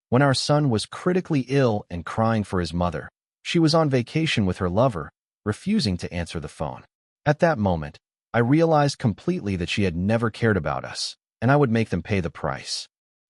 when our son was critically ill and crying for his mother. She was on vacation with her lover, refusing to answer the phone. At that moment, I realized completely that she had never cared about us, and I would make them pay the price.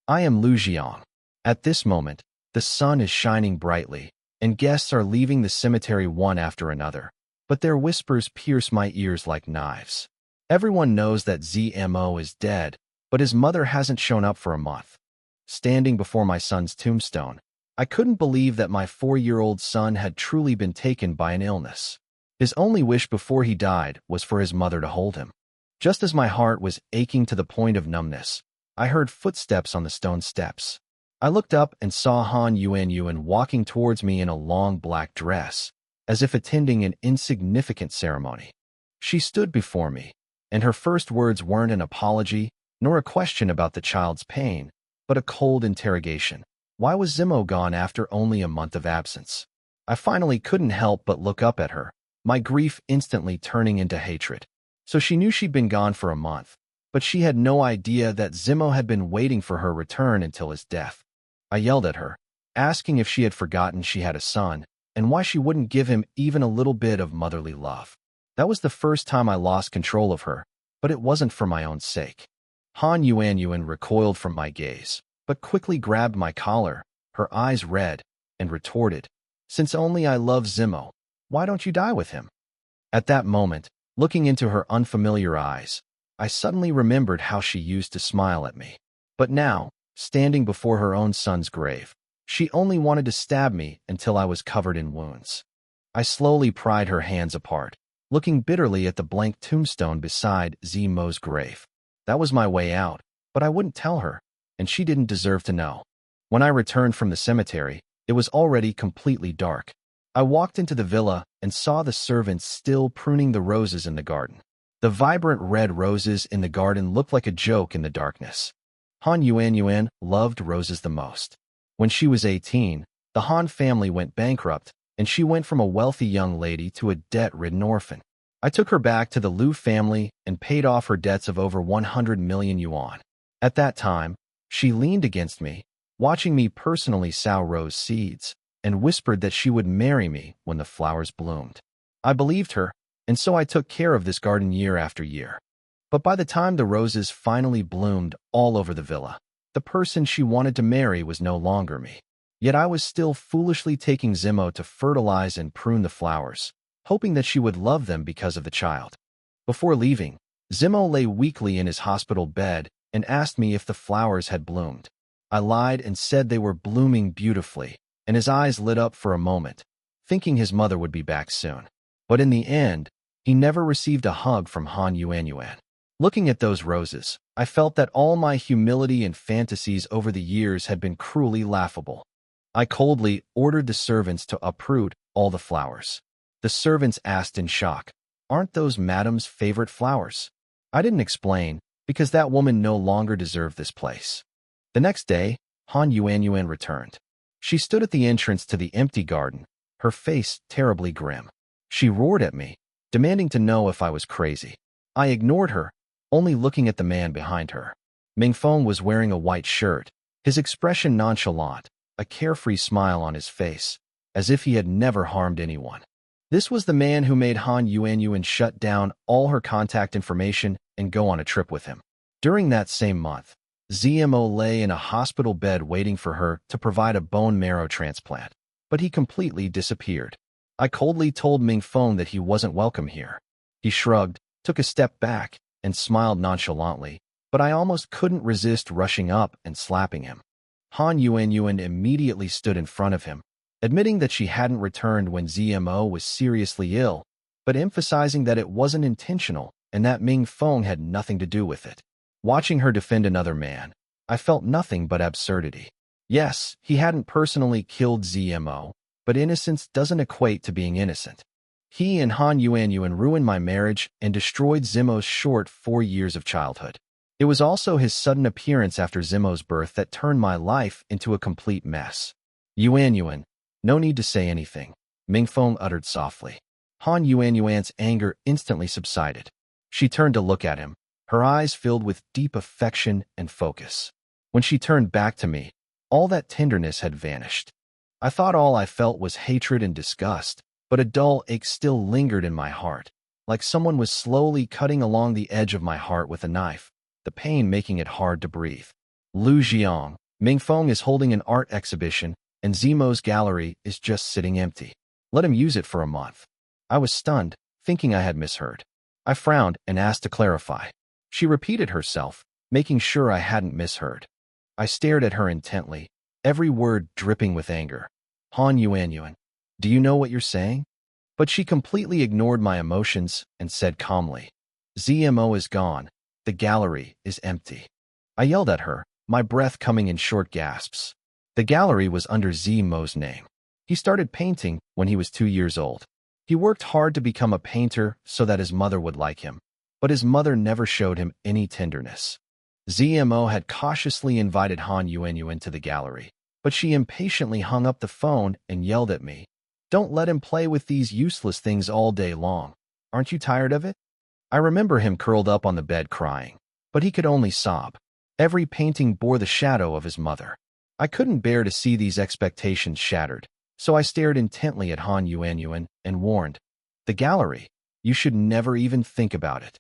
I am Lu Jiang. At this moment, the sun is shining brightly, and guests are leaving the cemetery one after another, but their whispers pierce my ears like knives. Everyone knows that ZMO is dead, but his mother hasn't shown up for a month. Standing before my son's tombstone, I couldn't believe that my 4-year-old son had truly been taken by an illness. His only wish before he died was for his mother to hold him. Just as my heart was aching to the point of numbness, I heard footsteps on the stone steps. I looked up and saw Han Yuan walking towards me in a long black dress, as if attending an insignificant ceremony. She stood before me, and her first words weren't an apology, nor a question about the child's pain, but a cold interrogation. Why was Zimo gone after only a month of absence? I finally couldn't help but look up at her, my grief instantly turning into hatred. So she knew she'd been gone for a month, but she had no idea that Zimo had been waiting for her return until his death. I yelled at her, asking if she had forgotten she had a son, and why she wouldn't give him even a little bit of motherly love. That was the first time I lost control of her, but it wasn't for my own sake. Han Yuan recoiled from my gaze, but quickly grabbed my collar, her eyes red, and retorted, "Since only I love Zimo, why don't you die with him?" At that moment, looking into her unfamiliar eyes, I suddenly remembered how she used to smile at me. But now, standing before her own son's grave, she only wanted to stab me until I was covered in wounds. I slowly pried her hands apart, looking bitterly at the blank tombstone beside Zimo's grave. That was my way out, but I wouldn't tell her, and she didn't deserve to know. When I returned from the cemetery, it was already completely dark. I walked into the villa and saw the servants still pruning the roses in the garden. The vibrant red roses in the garden looked like a joke in the darkness. Han Yuan loved roses the most. When she was 18, the Han family went bankrupt, and she went from a wealthy young lady to a debt-ridden orphan. I took her back to the Liu family and paid off her debts of over 100 million yuan. At that time, she leaned against me, watching me personally sow rose seeds, and whispered that she would marry me when the flowers bloomed. I believed her, and so I took care of this garden year after year. But by the time the roses finally bloomed all over the villa, the person she wanted to marry was no longer me. Yet I was still foolishly taking Zimo to fertilize and prune the flowers, hoping that she would love them because of the child. Before leaving, Zimo lay weakly in his hospital bed and asked me if the flowers had bloomed. I lied and said they were blooming beautifully, and his eyes lit up for a moment, thinking his mother would be back soon. But in the end, he never received a hug from Han Yuan. Looking at those roses, I felt that all my humility and fantasies over the years had been cruelly laughable. I coldly ordered the servants to uproot all the flowers. The servants asked in shock, "Aren't those Madam's favorite flowers?" I didn't explain, because that woman no longer deserved this place. The next day, Han Yuan returned. She stood at the entrance to the empty garden, her face terribly grim. She roared at me, demanding to know if I was crazy. I ignored her, only looking at the man behind her. Mingfeng was wearing a white shirt, his expression nonchalant, a carefree smile on his face, as if he had never harmed anyone. This was the man who made Han Yuan shut down all her contact information and go on a trip with him. During that same month, ZMO lay in a hospital bed waiting for her to provide a bone marrow transplant, but he completely disappeared. I coldly told Mingfeng that he wasn't welcome here. He shrugged, took a step back, and smiled nonchalantly, but I almost couldn't resist rushing up and slapping him. Han Yuan immediately stood in front of him, admitting that she hadn't returned when ZMO was seriously ill, but emphasizing that it wasn't intentional and that Mingfeng had nothing to do with it. Watching her defend another man, I felt nothing but absurdity. Yes, he hadn't personally killed ZMO, but innocence doesn't equate to being innocent. He and Han Yuan ruined my marriage and destroyed Zimo's short 4 years of childhood. It was also his sudden appearance after Zimo's birth that turned my life into a complete mess. Yuan, no need to say anything, Mingfeng uttered softly. Han Yuan's anger instantly subsided. She turned to look at him, her eyes filled with deep affection and focus. When she turned back to me, All that tenderness had vanished. I thought all I felt was hatred and disgust, but a dull ache still lingered in my heart, like someone was slowly cutting along the edge of my heart with a knife, the pain making it hard to breathe. Lu Jiang, Mingfeng is holding an art exhibition, and Zimo's gallery is just sitting empty. Let him use it for a month. I was stunned, thinking I had misheard. I frowned and asked to clarify. She repeated herself, making sure I hadn't misheard. I stared at her intently, every word dripping with anger. Han Yuanyuan, do you know what you're saying? But she completely ignored my emotions and said calmly, ZMO is gone. The gallery is empty. I yelled at her, my breath coming in short gasps. The gallery was under ZMO's name. He started painting when he was 2 years old. He worked hard to become a painter so that his mother would like him, but his mother never showed him any tenderness. ZMO had cautiously invited Han Yuanyuan to the gallery, but she impatiently hung up the phone and yelled at me, don't let him play with these useless things all day long. Aren't you tired of it? I remember him curled up on the bed crying, but he could only sob. Every painting bore the shadow of his mother. I couldn't bear to see these expectations shattered, so I stared intently at Han Yuanyuan and warned, the gallery, you should never even think about it.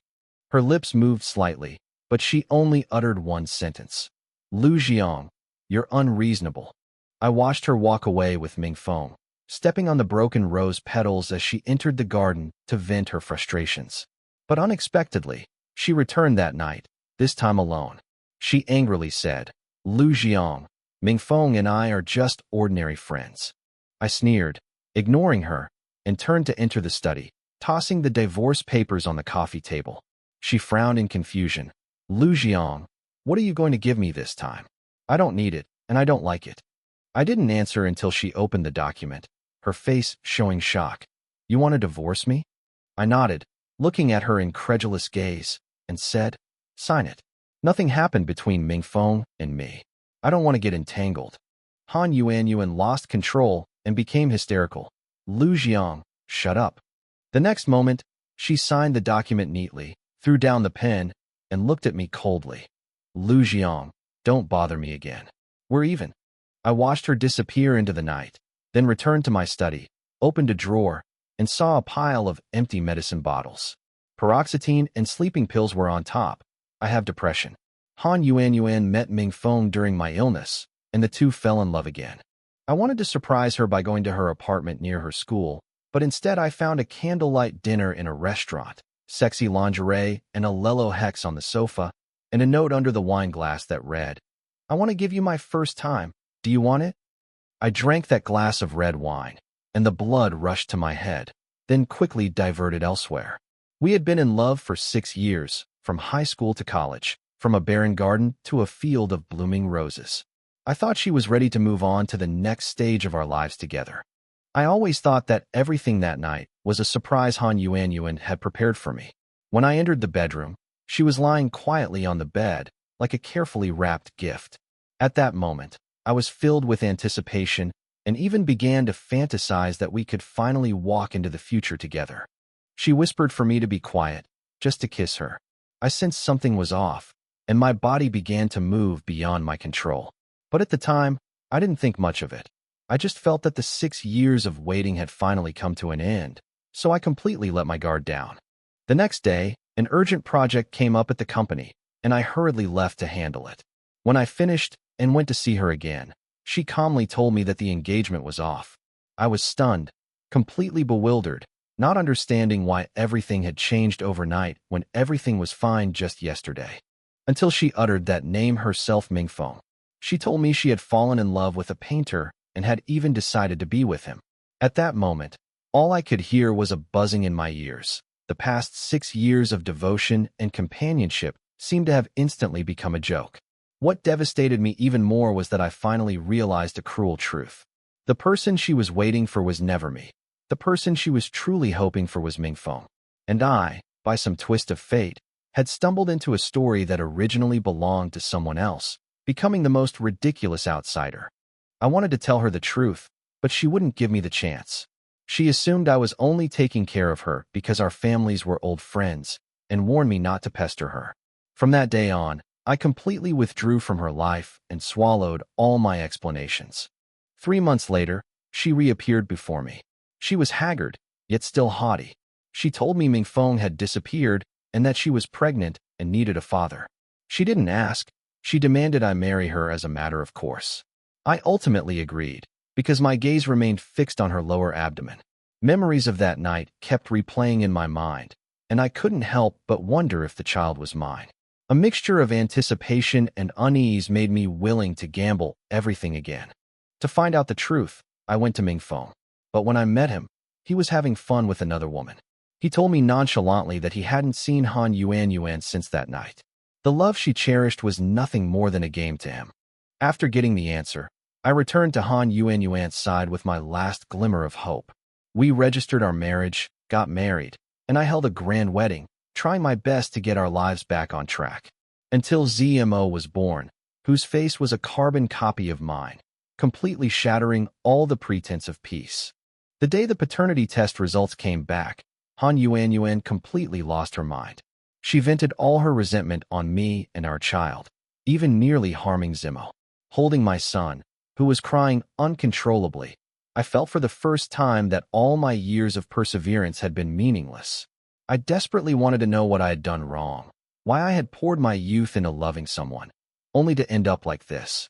Her lips moved slightly, but she only uttered one sentence. Lu Jiang, you're unreasonable. I watched her walk away with Mingfeng, stepping on the broken rose petals as she entered the garden to vent her frustrations. But unexpectedly, she returned that night, this time alone. She angrily said, Lu Jiang, Mingfeng and I are just ordinary friends. I sneered, ignoring her, and turned to enter the study, tossing the divorce papers on the coffee table. She frowned in confusion. Lu Jiang, what are you going to give me this time? I don't need it, and I don't like it. I didn't answer until she opened the document, her face showing shock. You want to divorce me? I nodded, looking at her incredulous gaze, and said, sign it. Nothing happened between Mingfeng and me. I don't want to get entangled. Han Yuanyuan lost control and became hysterical. Lu Jiang, shut up. The next moment, she signed the document neatly, threw down the pen, and looked at me coldly. Lu Jiang, don't bother me again. We're even. I watched her disappear into the night, then returned to my study, opened a drawer, and saw a pile of empty medicine bottles. Paroxetine and sleeping pills were on top. I have depression. Han Yuanyuan met Mingfeng during my illness, and the two fell in love again. I wanted to surprise her by going to her apartment near her school, but instead I found a candlelight dinner in a restaurant, sexy lingerie and a Lelo hex on the sofa, and a note under the wine glass that read, I want to give you my first time. Do you want it? I drank that glass of red wine, and the blood rushed to my head, then quickly diverted elsewhere. We had been in love for 6 years, from high school to college, from a barren garden to a field of blooming roses. I thought she was ready to move on to the next stage of our lives together. I always thought that everything that night was a surprise Han Yuanyuan had prepared for me. When I entered the bedroom, she was lying quietly on the bed, like a carefully wrapped gift. At that moment, I was filled with anticipation and even began to fantasize that we could finally walk into the future together. She whispered for me to be quiet, just to kiss her. I sensed something was off, and my body began to move beyond my control. But at the time, I didn't think much of it. I just felt that the 6 years of waiting had finally come to an end, so I completely let my guard down. The next day, an urgent project came up at the company, and I hurriedly left to handle it. When I finished and went to see her again, she calmly told me that the engagement was off. I was stunned, completely bewildered, not understanding why everything had changed overnight when everything was fine just yesterday. Until she uttered that name herself, Mingfeng. She told me she had fallen in love with a painter and had even decided to be with him. At that moment, all I could hear was a buzzing in my ears. The past 6 years of devotion and companionship seemed to have instantly become a joke. What devastated me even more was that I finally realized a cruel truth. The person she was waiting for was never me. The person she was truly hoping for was Mingfeng. And I, by some twist of fate, had stumbled into a story that originally belonged to someone else, becoming the most ridiculous outsider. I wanted to tell her the truth, but she wouldn't give me the chance. She assumed I was only taking care of her because our families were old friends, and warned me not to pester her. From that day on, I completely withdrew from her life and swallowed all my explanations. 3 months later, she reappeared before me. She was haggard, yet still haughty. She told me Mingfeng had disappeared and that she was pregnant and needed a father. She didn't ask. She demanded I marry her as a matter of course. I ultimately agreed, because my gaze remained fixed on her lower abdomen. Memories of that night kept replaying in my mind, and I couldn't help but wonder if the child was mine. A mixture of anticipation and unease made me willing to gamble everything again. To find out the truth, I went to Mingfeng. But when I met him, he was having fun with another woman. He told me nonchalantly that he hadn't seen Han Yuan since that night. The love she cherished was nothing more than a game to him. After getting the answer, I returned to Han Yuan's side with my last glimmer of hope. We registered our marriage, got married, and I held a grand wedding, trying my best to get our lives back on track. Until ZMO was born, whose face was a carbon copy of mine, completely shattering all the pretense of peace. The day the paternity test results came back, Han Yuan completely lost her mind. She vented all her resentment on me and our child, even nearly harming Zimo. Holding my son, who was crying uncontrollably, I felt for the first time that all my years of perseverance had been meaningless. I desperately wanted to know what I had done wrong, why I had poured my youth into loving someone, only to end up like this.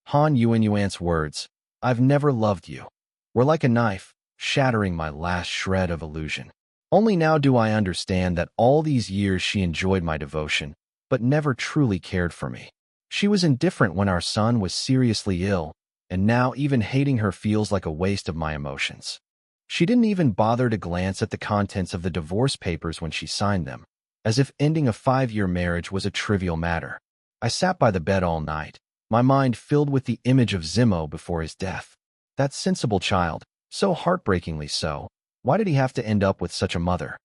Han Yuan's words, "I've never loved you," were like a knife, shattering my last shred of illusion. Only now do I understand that all these years she enjoyed my devotion, but never truly cared for me. She was indifferent when our son was seriously ill, and now even hating her feels like a waste of my emotions. She didn't even bother to glance at the contents of the divorce papers when she signed them, as if ending a 5-year marriage was a trivial matter. I sat by the bed all night, my mind filled with the image of Zimo before his death. That sensible child, so heartbreakingly so. Why did he have to end up with such a mother?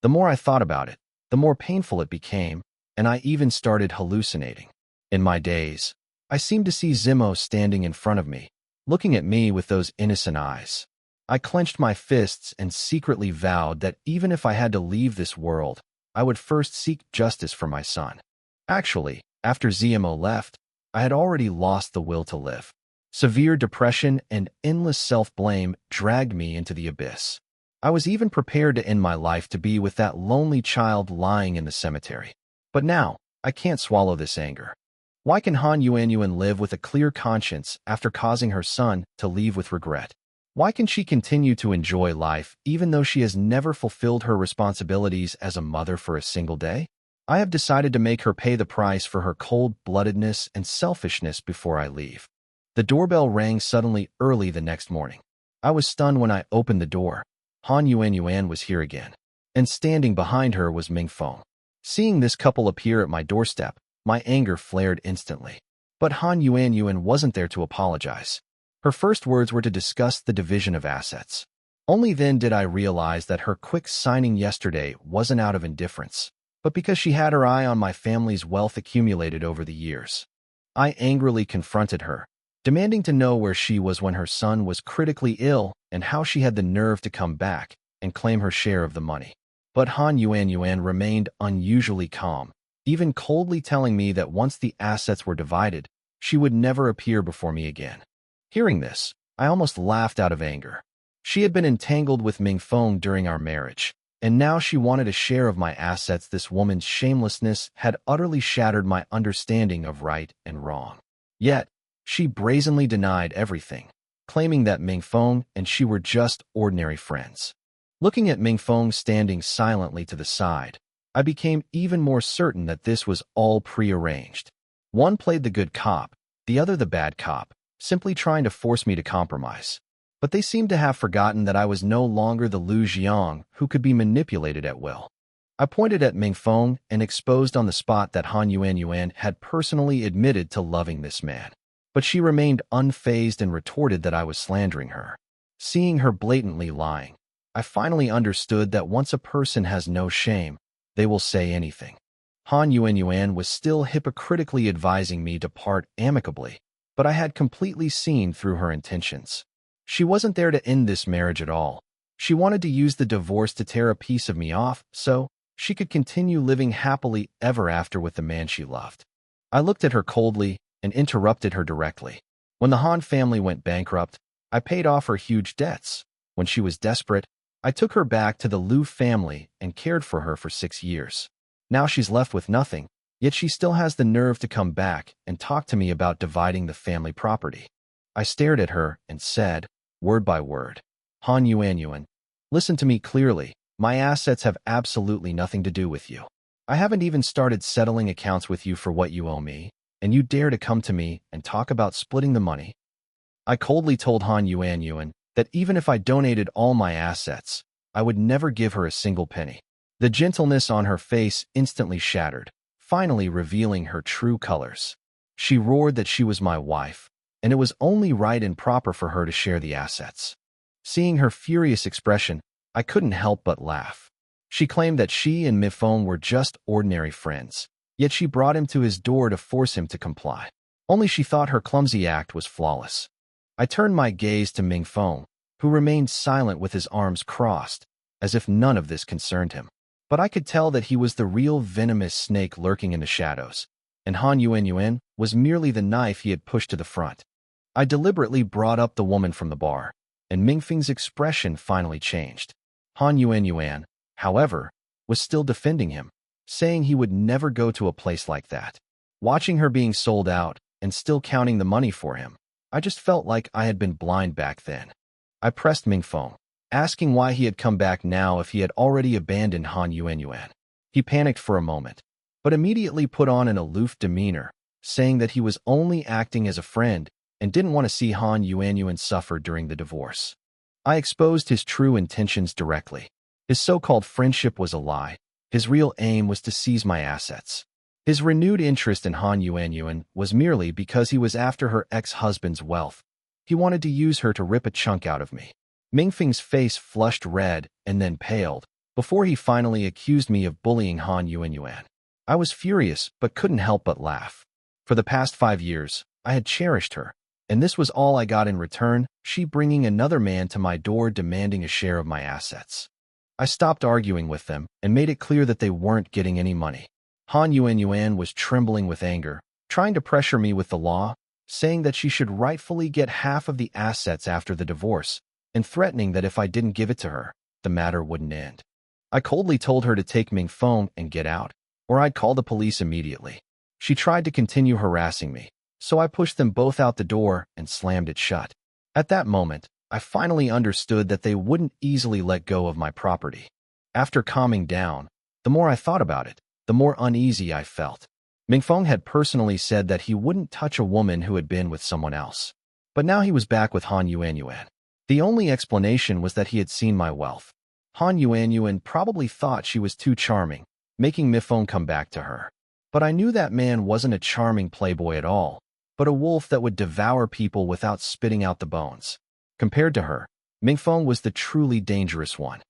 The more I thought about it, the more painful it became, and I even started hallucinating. In my daze, I seemed to see Zimo standing in front of me, looking at me with those innocent eyes. I clenched my fists and secretly vowed that even if I had to leave this world, I would first seek justice for my son. Actually, after Zimo left, I had already lost the will to live. Severe depression and endless self-blame dragged me into the abyss. I was even prepared to end my life to be with that lonely child lying in the cemetery. But now, I can't swallow this anger. Why can Han Yuan live with a clear conscience after causing her son to leave with regret? Why can she continue to enjoy life even though she has never fulfilled her responsibilities as a mother for a single day? I have decided to make her pay the price for her cold-bloodedness and selfishness before I leave. The doorbell rang suddenly early the next morning. I was stunned when I opened the door. Han Yuan was here again, and standing behind her was Mingfeng. Seeing this couple appear at my doorstep, my anger flared instantly. But Han Yuan wasn't there to apologize. Her first words were to discuss the division of assets. Only then did I realize that her quick signing yesterday wasn't out of indifference, but because she had her eye on my family's wealth accumulated over the years. I angrily confronted her, demanding to know where she was when her son was critically ill and how she had the nerve to come back and claim her share of the money. But Han Yuan remained unusually calm, even coldly telling me that once the assets were divided, she would never appear before me again. Hearing this, I almost laughed out of anger. She had been entangled with Mingfeng during our marriage, and now she wanted a share of my assets. This woman's shamelessness had utterly shattered my understanding of right and wrong. Yet, she brazenly denied everything, claiming that Mingfeng and she were just ordinary friends. Looking at Mingfeng standing silently to the side, I became even more certain that this was all prearranged. One played the good cop, the other the bad cop, simply trying to force me to compromise. But they seemed to have forgotten that I was no longer the Lu Jiang who could be manipulated at will. I pointed at Mingfeng and exposed on the spot that Han Yuan had personally admitted to loving this man. But she remained unfazed and retorted that I was slandering her. Seeing her blatantly lying, I finally understood that once a person has no shame, they will say anything. Han Yuan was still hypocritically advising me to part amicably, but I had completely seen through her intentions. She wasn't there to end this marriage at all. She wanted to use the divorce to tear a piece of me off so she could continue living happily ever after with the man she loved. I looked at her coldly and interrupted her directly. When the Han family went bankrupt, I paid off her huge debts. When she was desperate, I took her back to the Liu family and cared for her for 6 years. Now she's left with nothing, yet she still has the nerve to come back and talk to me about dividing the family property. I stared at her and said, word by word, Han Yuan, listen to me clearly. My assets have absolutely nothing to do with you. I haven't even started settling accounts with you for what you owe me, and you dare to come to me and talk about splitting the money? I coldly told Han Yuan that even if I donated all my assets, I would never give her a single penny. The gentleness on her face instantly shattered, finally revealing her true colors. She roared that she was my wife, and it was only right and proper for her to share the assets. Seeing her furious expression, I couldn't help but laugh. She claimed that she and Mifeng were just ordinary friends, yet she brought him to his door to force him to comply. Only she thought her clumsy act was flawless. I turned my gaze to Mingfeng, who remained silent with his arms crossed, as if none of this concerned him. But I could tell that he was the real venomous snake lurking in the shadows, and Han Yuan was merely the knife he had pushed to the front. I deliberately brought up the woman from the bar, and Mingfeng's expression finally changed. Han Yuan, however, was still defending him, saying he would never go to a place like that. Watching her being sold out and still counting the money for him, I just felt like I had been blind back then. I pressed Mingfeng, asking why he had come back now if he had already abandoned Han Yuan. He panicked for a moment, but immediately put on an aloof demeanor, saying that he was only acting as a friend and didn't want to see Han Yuan suffer during the divorce. I exposed his true intentions directly. His so-called friendship was a lie. His real aim was to seize my assets. His renewed interest in Han Yuan was merely because he was after her ex-husband's wealth. He wanted to use her to rip a chunk out of me. Mingfeng's face flushed red and then paled, before he finally accused me of bullying Han Yuan. I was furious, but couldn't help but laugh. For the past 5 years, I had cherished her, and this was all I got in return, she bringing another man to my door demanding a share of my assets. I stopped arguing with them and made it clear that they weren't getting any money. Han Yuan was trembling with anger, trying to pressure me with the law, saying that she should rightfully get half of the assets after the divorce, and threatening that if I didn't give it to her, the matter wouldn't end. I coldly told her to take Mingfeng and get out, or I'd call the police immediately. She tried to continue harassing me, so I pushed them both out the door and slammed it shut. At that moment, I finally understood that they wouldn't easily let go of my property. After calming down, the more I thought about it, the more uneasy I felt. Mingfeng had personally said that he wouldn't touch a woman who had been with someone else. But now he was back with Han Yuan. The only explanation was that he had seen my wealth. Han Yuan probably thought she was too charming, making Mifeng come back to her. But I knew that man wasn't a charming playboy at all, but a wolf that would devour people without spitting out the bones. Compared to her, Mingfeng was the truly dangerous one.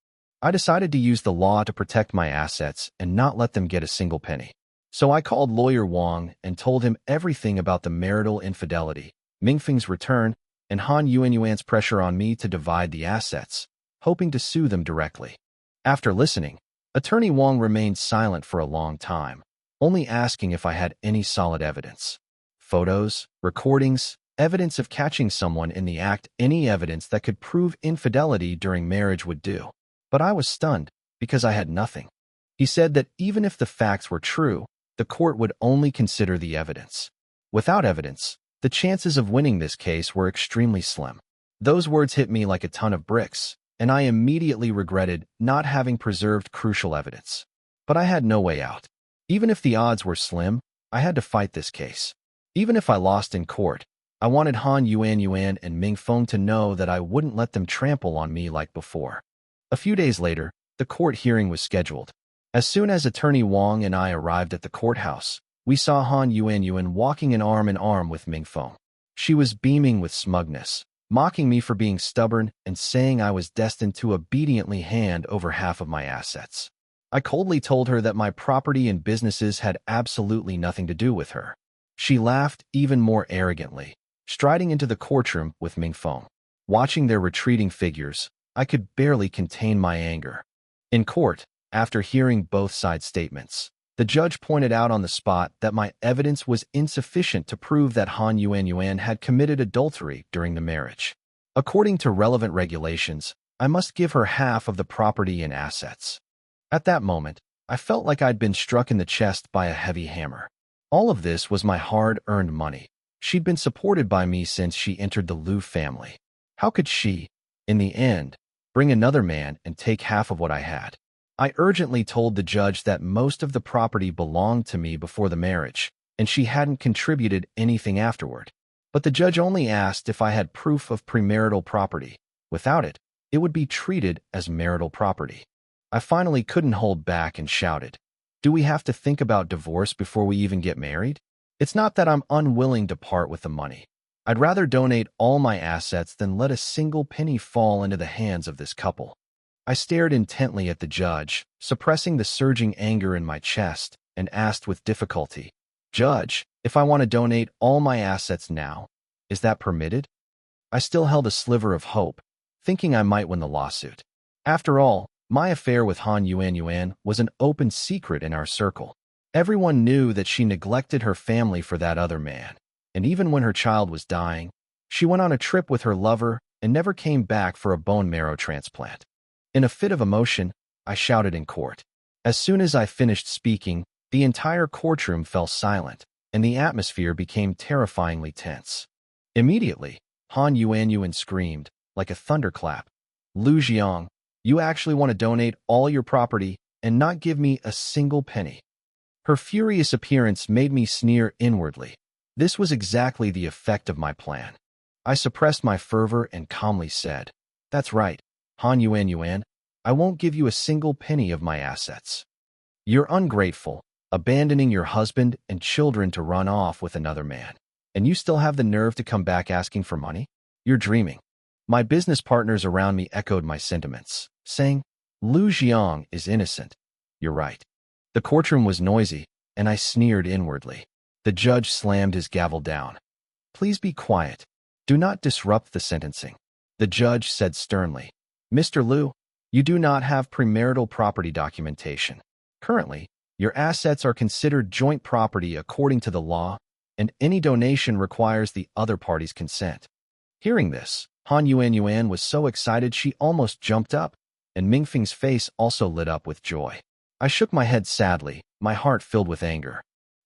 I decided to use the law to protect my assets and not let them get a single penny. So I called Lawyer Wang and told him everything about the marital infidelity, Mingfeng's return, and Han Yuan's pressure on me to divide the assets, hoping to sue them directly. After listening, Attorney Wang remained silent for a long time, only asking if I had any solid evidence. Photos, recordings, evidence of catching someone in the act, any evidence that could prove infidelity during marriage would do. But I was stunned, because I had nothing. He said that even if the facts were true, the court would only consider the evidence. Without evidence, the chances of winning this case were extremely slim. Those words hit me like a ton of bricks, and I immediately regretted not having preserved crucial evidence. But I had no way out. Even if the odds were slim, I had to fight this case. Even if I lost in court, I wanted Han Yuan and Mingfeng to know that I wouldn't let them trample on me like before. A few days later, the court hearing was scheduled. As soon as Attorney Wang and I arrived at the courthouse, we saw Han Yuan walking in arm with Mingfeng. She was beaming with smugness, mocking me for being stubborn and saying I was destined to obediently hand over half of my assets. I coldly told her that my property and businesses had absolutely nothing to do with her. She laughed even more arrogantly, striding into the courtroom with Mingfeng. Watching their retreating figures, I could barely contain my anger. In court, after hearing both sides' statements, The judge pointed out on the spot that my evidence was insufficient to prove that Han Yuan had committed adultery during the marriage. According to relevant regulations, I must give her half of the property and assets. At that moment, I felt like I'd been struck in the chest by a heavy hammer. All of this was my hard-earned money. She'd been supported by me since she entered the Liu family. How could she, in the end, bring another man and take half of what I had? I urgently told the judge that most of the property belonged to me before the marriage, and she hadn't contributed anything afterward. But the judge only asked if I had proof of premarital property. Without it, it would be treated as marital property. I finally couldn't hold back and shouted, "Do we have to think about divorce before we even get married? It's not that I'm unwilling to part with the money. I'd rather donate all my assets than let a single penny fall into the hands of this couple." I stared intently at the judge, suppressing the surging anger in my chest, and asked with difficulty, "Judge, if I want to donate all my assets now, is that permitted?" I still held a sliver of hope, thinking I might win the lawsuit. After all, my affair with Han Yuan was an open secret in our circle. Everyone knew that she neglected her family for that other man, and even when her child was dying, she went on a trip with her lover and never came back for a bone marrow transplant. In a fit of emotion, I shouted in court. As soon as I finished speaking, the entire courtroom fell silent, and the atmosphere became terrifyingly tense. Immediately, Han Yuan screamed, like a thunderclap, "Liu Jiang, you actually want to donate all your property and not give me a single penny?" Her furious appearance made me sneer inwardly. This was exactly the effect of my plan. I suppressed my fervor and calmly said, "That's right, Han Yuan, I won't give you a single penny of my assets. You're ungrateful, abandoning your husband and children to run off with another man. And you still have the nerve to come back asking for money? You're dreaming." My business partners around me echoed my sentiments, saying, "Liu Jiang is innocent." "You're right." The courtroom was noisy, and I sneered inwardly. The judge slammed his gavel down. "Please be quiet. Do not disrupt the sentencing." The judge said sternly, "Mr. Liu, you do not have premarital property documentation. Currently, your assets are considered joint property according to the law, and any donation requires the other party's consent." Hearing this, Han Yuan was so excited she almost jumped up, and Mingfeng's face also lit up with joy. I shook my head sadly, my heart filled with anger.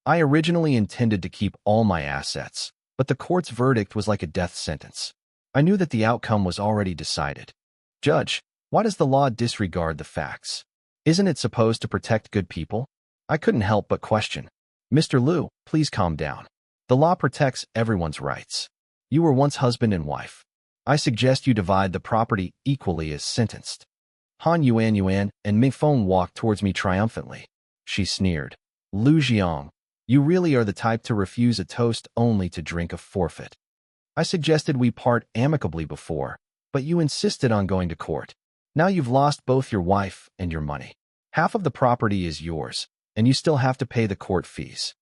I originally intended to keep all my assets, but the court's verdict was like a death sentence. I knew that the outcome was already decided. "Judge, why does the law disregard the facts? Isn't it supposed to protect good people?" I couldn't help but question. "Mr. Liu, please calm down. The law protects everyone's rights. You were once husband and wife. I suggest you divide the property equally as sentenced." Han Yuan and Mingfeng walked towards me triumphantly. She sneered, "Liu Jiang, you really are the type to refuse a toast only to drink a forfeit. I suggested we part amicably before, but you insisted on going to court. Now you've lost both your wife and your money. Half of the property is yours, and you still have to pay the court fees."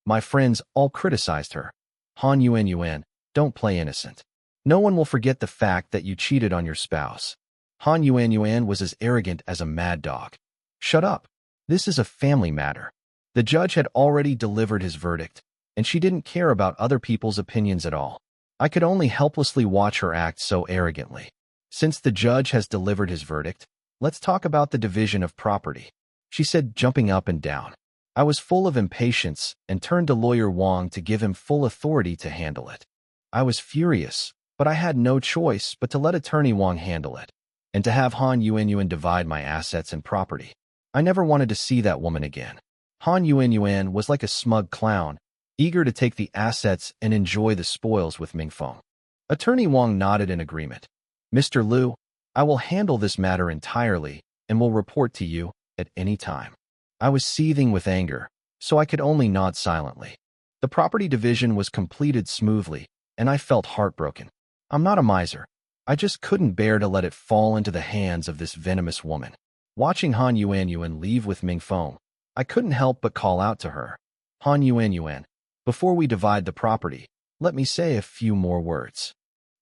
My friends all criticized her. "Han Yuan, don't play innocent. No one will forget the fact that you cheated on your spouse." Han Yuan was as arrogant as a mad dog. "Shut up. This is a family matter." The judge had already delivered his verdict, and she didn't care about other people's opinions at all. I could only helplessly watch her act so arrogantly. "Since the judge has delivered his verdict, let's talk about the division of property," she said, jumping up and down. I was full of impatience and turned to Lawyer Wang to give him full authority to handle it. I was furious, but I had no choice but to let Attorney Wang handle it, and to have Han Yuan divide my assets and property. I never wanted to see that woman again. Han Yuan was like a smug clown, eager to take the assets and enjoy the spoils with Mingfeng. Attorney Wang nodded in agreement. "Mr. Liu, I will handle this matter entirely and will report to you at any time." I was seething with anger, so I could only nod silently. The property division was completed smoothly, and I felt heartbroken. I'm not a miser. I just couldn't bear to let it fall into the hands of this venomous woman. Watching Han Yuan leave with Mingfeng, I couldn't help but call out to her, "Han Yuan, before we divide the property, let me say a few more words.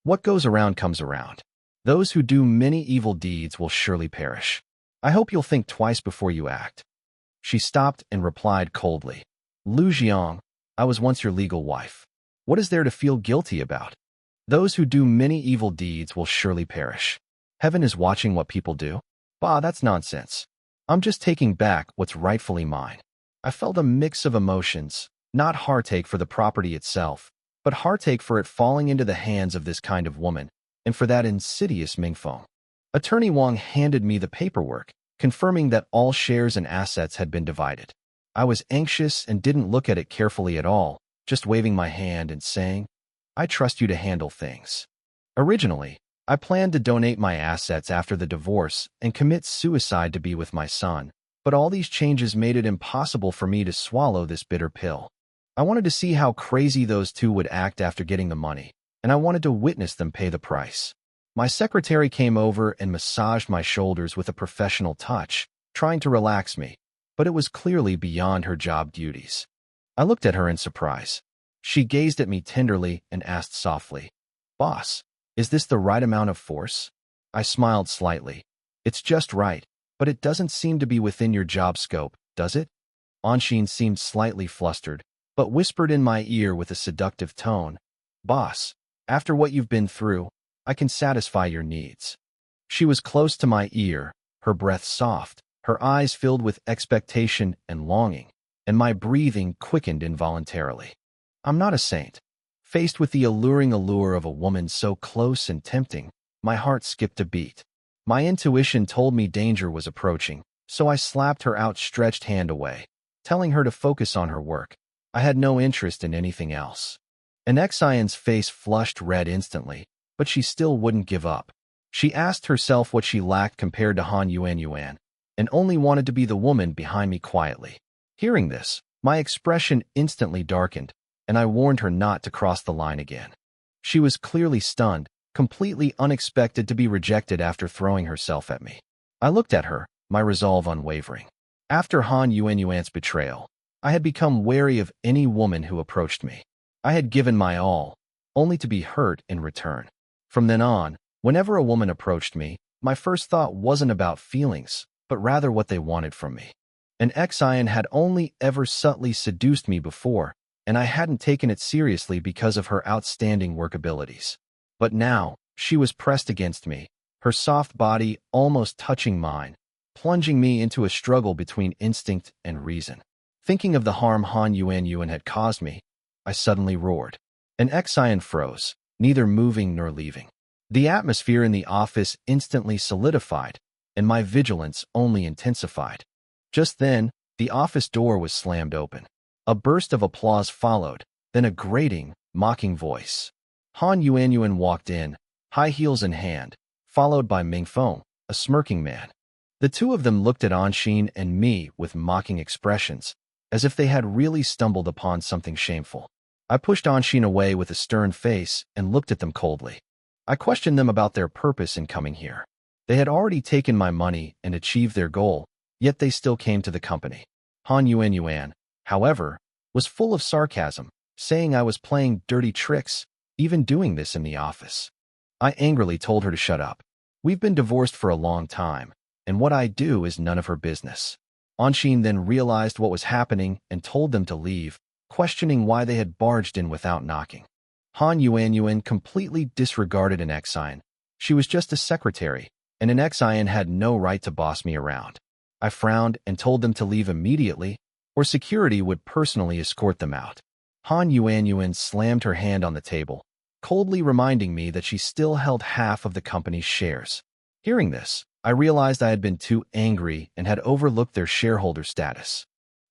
What goes around comes around. Those who do many evil deeds will surely perish. I hope you'll think twice before you act." She stopped and replied coldly. Lu Jiang, I was once your legal wife. What is there to feel guilty about? Those who do many evil deeds will surely perish. Heaven is watching what people do? Bah, that's nonsense. I'm just taking back what's rightfully mine. I felt a mix of emotions, not heartache for the property itself, but heartache for it falling into the hands of this kind of woman, and for that insidious Mingfeng. Attorney Wang handed me the paperwork, confirming that all shares and assets had been divided. I was anxious and didn't look at it carefully at all, just waving my hand and saying, I trust you to handle things. Originally, I planned to donate my assets after the divorce and commit suicide to be with my son, but all these changes made it impossible for me to swallow this bitter pill. I wanted to see how crazy those two would act after getting the money, and I wanted to witness them pay the price. My secretary came over and massaged my shoulders with a professional touch, trying to relax me, but it was clearly beyond her job duties. I looked at her in surprise. She gazed at me tenderly and asked softly, Boss, is this the right amount of force? I smiled slightly. It's just right, but it doesn't seem to be within your job scope, does it? Anshin seemed slightly flustered, but whispered in my ear with a seductive tone, Boss, after what you've been through, I can satisfy your needs. She was close to my ear, her breath soft, her eyes filled with expectation and longing, and my breathing quickened involuntarily. I'm not a saint. Faced with the alluring allure of a woman so close and tempting, my heart skipped a beat. My intuition told me danger was approaching, so I slapped her outstretched hand away, telling her to focus on her work. I had no interest in anything else. Xian's face flushed red instantly, but she still wouldn't give up. She asked herself what she lacked compared to Han Yuan, and only wanted to be the woman behind me quietly. Hearing this, my expression instantly darkened, and I warned her not to cross the line again. She was clearly stunned, completely unexpected to be rejected after throwing herself at me. I looked at her, my resolve unwavering. After Han Yuan's betrayal, I had become wary of any woman who approached me. I had given my all, only to be hurt in return. From then on, whenever a woman approached me, my first thought wasn't about feelings, but rather what they wanted from me. Xian had only ever subtly seduced me before, and I hadn't taken it seriously because of her outstanding work abilities. But now, she was pressed against me, her soft body almost touching mine, plunging me into a struggle between instinct and reason. Thinking of the harm Han Yuan had caused me, I suddenly roared. Xian froze, neither moving nor leaving. The atmosphere in the office instantly solidified, and my vigilance only intensified. Just then, the office door was slammed open. A burst of applause followed, then a grating, mocking voice. Han Yuan walked in, high heels in hand, followed by Mingfeng, a smirking man. The two of them looked at Anshin and me with mocking expressions, as if they had really stumbled upon something shameful. I pushed Anshin away with a stern face and looked at them coldly. I questioned them about their purpose in coming here. They had already taken my money and achieved their goal, yet they still came to the company. Han Yuan, however, was full of sarcasm, saying I was playing dirty tricks, even doing this in the office. I angrily told her to shut up. We've been divorced for a long time, and what I do is none of her business. Anshin then realized what was happening and told them to leave, questioning why they had barged in without knocking. Han Yuan completely disregarded Xian. She was just a secretary, and Xian had no right to boss me around. I frowned and told them to leave immediately, or security would personally escort them out. Han Yuan slammed her hand on the table, coldly reminding me that she still held half of the company's shares. Hearing this, I realized I had been too angry and had overlooked their shareholder status.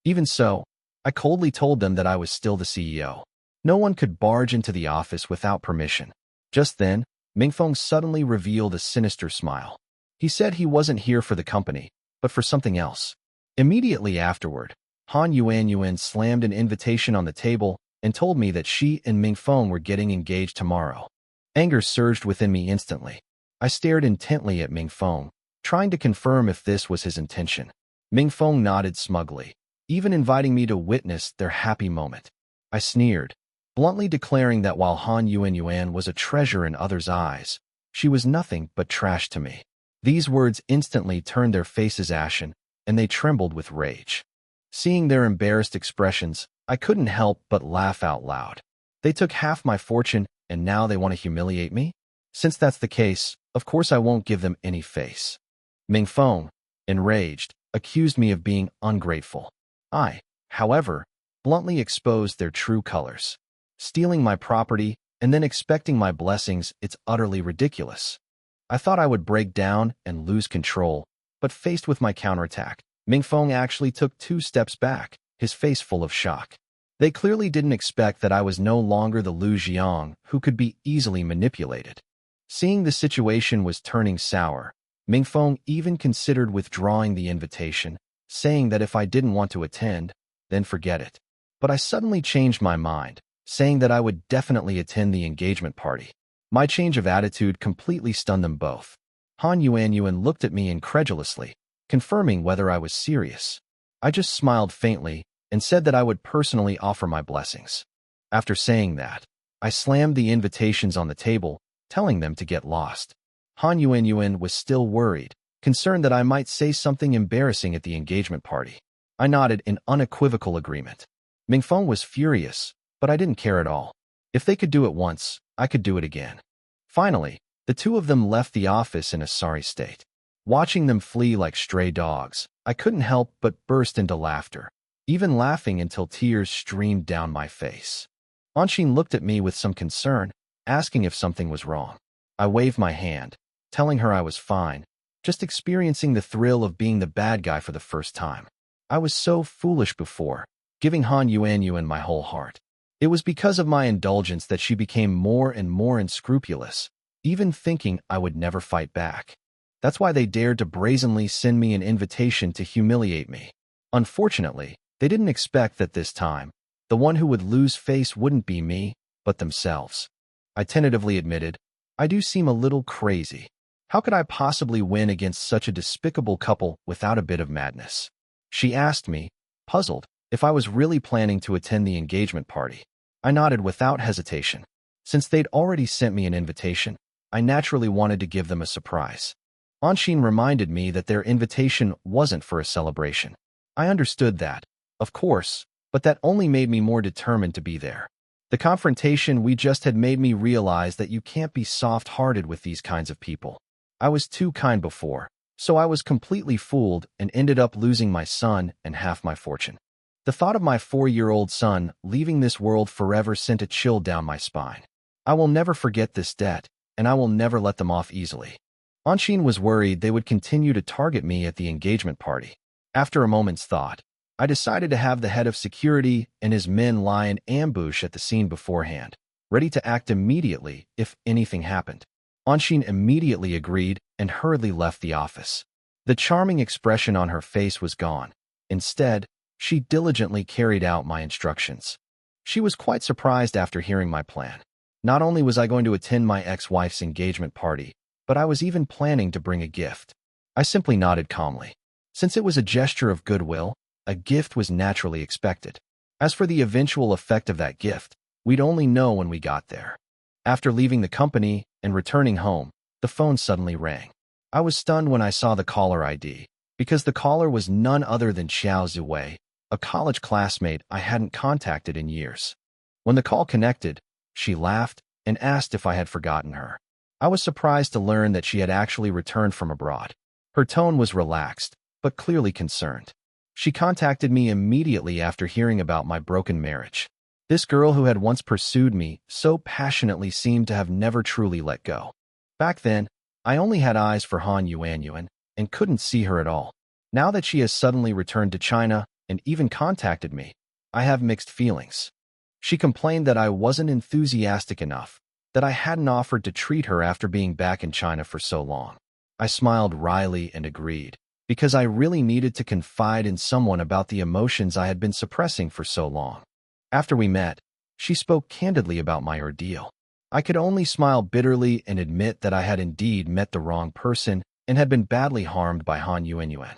Even so, I coldly told them that I was still the CEO. No one could barge into the office without permission. Just then, Mingfeng suddenly revealed a sinister smile. He said he wasn't here for the company, but for something else. Immediately afterward, Han Yuan slammed an invitation on the table and told me that she and Mingfeng were getting engaged tomorrow. Anger surged within me instantly. I stared intently at Mingfeng, trying to confirm if this was his intention. Mingfeng nodded smugly, even inviting me to witness their happy moment. I sneered, bluntly declaring that while Han Yuan was a treasure in others' eyes, she was nothing but trash to me. These words instantly turned their faces ashen, and they trembled with rage. Seeing their embarrassed expressions, I couldn't help but laugh out loud. They took half my fortune, and now they want to humiliate me? Since that's the case, of course I won't give them any face. Mingfeng, enraged, accused me of being ungrateful. I, however, bluntly exposed their true colors. Stealing my property and then expecting my blessings, it's utterly ridiculous. I thought I would break down and lose control, but faced with my counterattack, Mingfeng actually took 2 steps back, his face full of shock. They clearly didn't expect that I was no longer the Lu Jiang who could be easily manipulated. Seeing the situation was turning sour, Mingfeng even considered withdrawing the invitation, saying that if I didn't want to attend, then forget it. But I suddenly changed my mind, saying that I would definitely attend the engagement party. My change of attitude completely stunned them both. Han Yuanyuan looked at me incredulously, confirming whether I was serious. I just smiled faintly and said that I would personally offer my blessings. After saying that, I slammed the invitations on the table, telling them to get lost. Han Yuanyuan was still worried, concerned that I might say something embarrassing at the engagement party. I nodded in unequivocal agreement. Mingfeng was furious, but I didn't care at all. If they could do it once, I could do it again. Finally, the 2 of them left the office in a sorry state. Watching them flee like stray dogs, I couldn't help but burst into laughter, even laughing until tears streamed down my face. Anshin looked at me with some concern, asking if something was wrong. I waved my hand, telling her I was fine, just experiencing the thrill of being the bad guy for the first time. I was so foolish before, giving Han Yuanyuan my whole heart. It was because of my indulgence that she became more and more unscrupulous, even thinking I would never fight back. That's why they dared to brazenly send me an invitation to humiliate me. Unfortunately, they didn't expect that this time, the one who would lose face wouldn't be me, but themselves. I tentatively admitted, I do seem a little crazy. How could I possibly win against such a despicable couple without a bit of madness? She asked me, puzzled, if I was really planning to attend the engagement party. I nodded without hesitation. Since they'd already sent me an invitation, I naturally wanted to give them a surprise. Anshin reminded me that their invitation wasn't for a celebration. I understood that, of course, but that only made me more determined to be there. The confrontation we just had made me realize that you can't be soft-hearted with these kinds of people. I was too kind before, so I was completely fooled and ended up losing my son and half my fortune. The thought of my 4-year-old son leaving this world forever sent a chill down my spine. I will never forget this debt, and I will never let them off easily. Anshin was worried they would continue to target me at the engagement party. After a moment's thought, I decided to have the head of security and his men lie in ambush at the scene beforehand, ready to act immediately if anything happened. Anshin immediately agreed and hurriedly left the office. The charming expression on her face was gone. Instead, she diligently carried out my instructions. She was quite surprised after hearing my plan. Not only was I going to attend my ex-wife's engagement party, but I was even planning to bring a gift. I simply nodded calmly. Since it was a gesture of goodwill, a gift was naturally expected. As for the eventual effect of that gift, we'd only know when we got there. After leaving the company and returning home, the phone suddenly rang. I was stunned when I saw the caller ID, because the caller was none other than Xiao Ziwei, a college classmate I hadn't contacted in years. When the call connected, she laughed and asked if I had forgotten her. I was surprised to learn that she had actually returned from abroad. Her tone was relaxed, but clearly concerned. She contacted me immediately after hearing about my broken marriage. This girl who had once pursued me so passionately seemed to have never truly let go. Back then, I only had eyes for Han Yuanyuan and couldn't see her at all. Now that she has suddenly returned to China and even contacted me, I have mixed feelings. She complained that I wasn't enthusiastic enough, that I hadn't offered to treat her after being back in China for so long. I smiled wryly and agreed, because I really needed to confide in someone about the emotions I had been suppressing for so long. After we met, she spoke candidly about my ordeal. I could only smile bitterly and admit that I had indeed met the wrong person and had been badly harmed by Han Yuanyuan.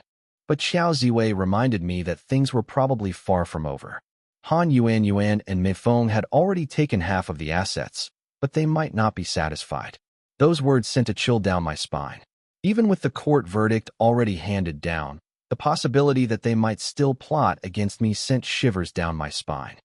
But Xiao Ziwei reminded me that things were probably far from over. Han Yuanyuan and Mifeng had already taken half of the assets, but they might not be satisfied. Those words sent a chill down my spine. Even with the court verdict already handed down, The possibility that they might still plot against me sent shivers down my spine.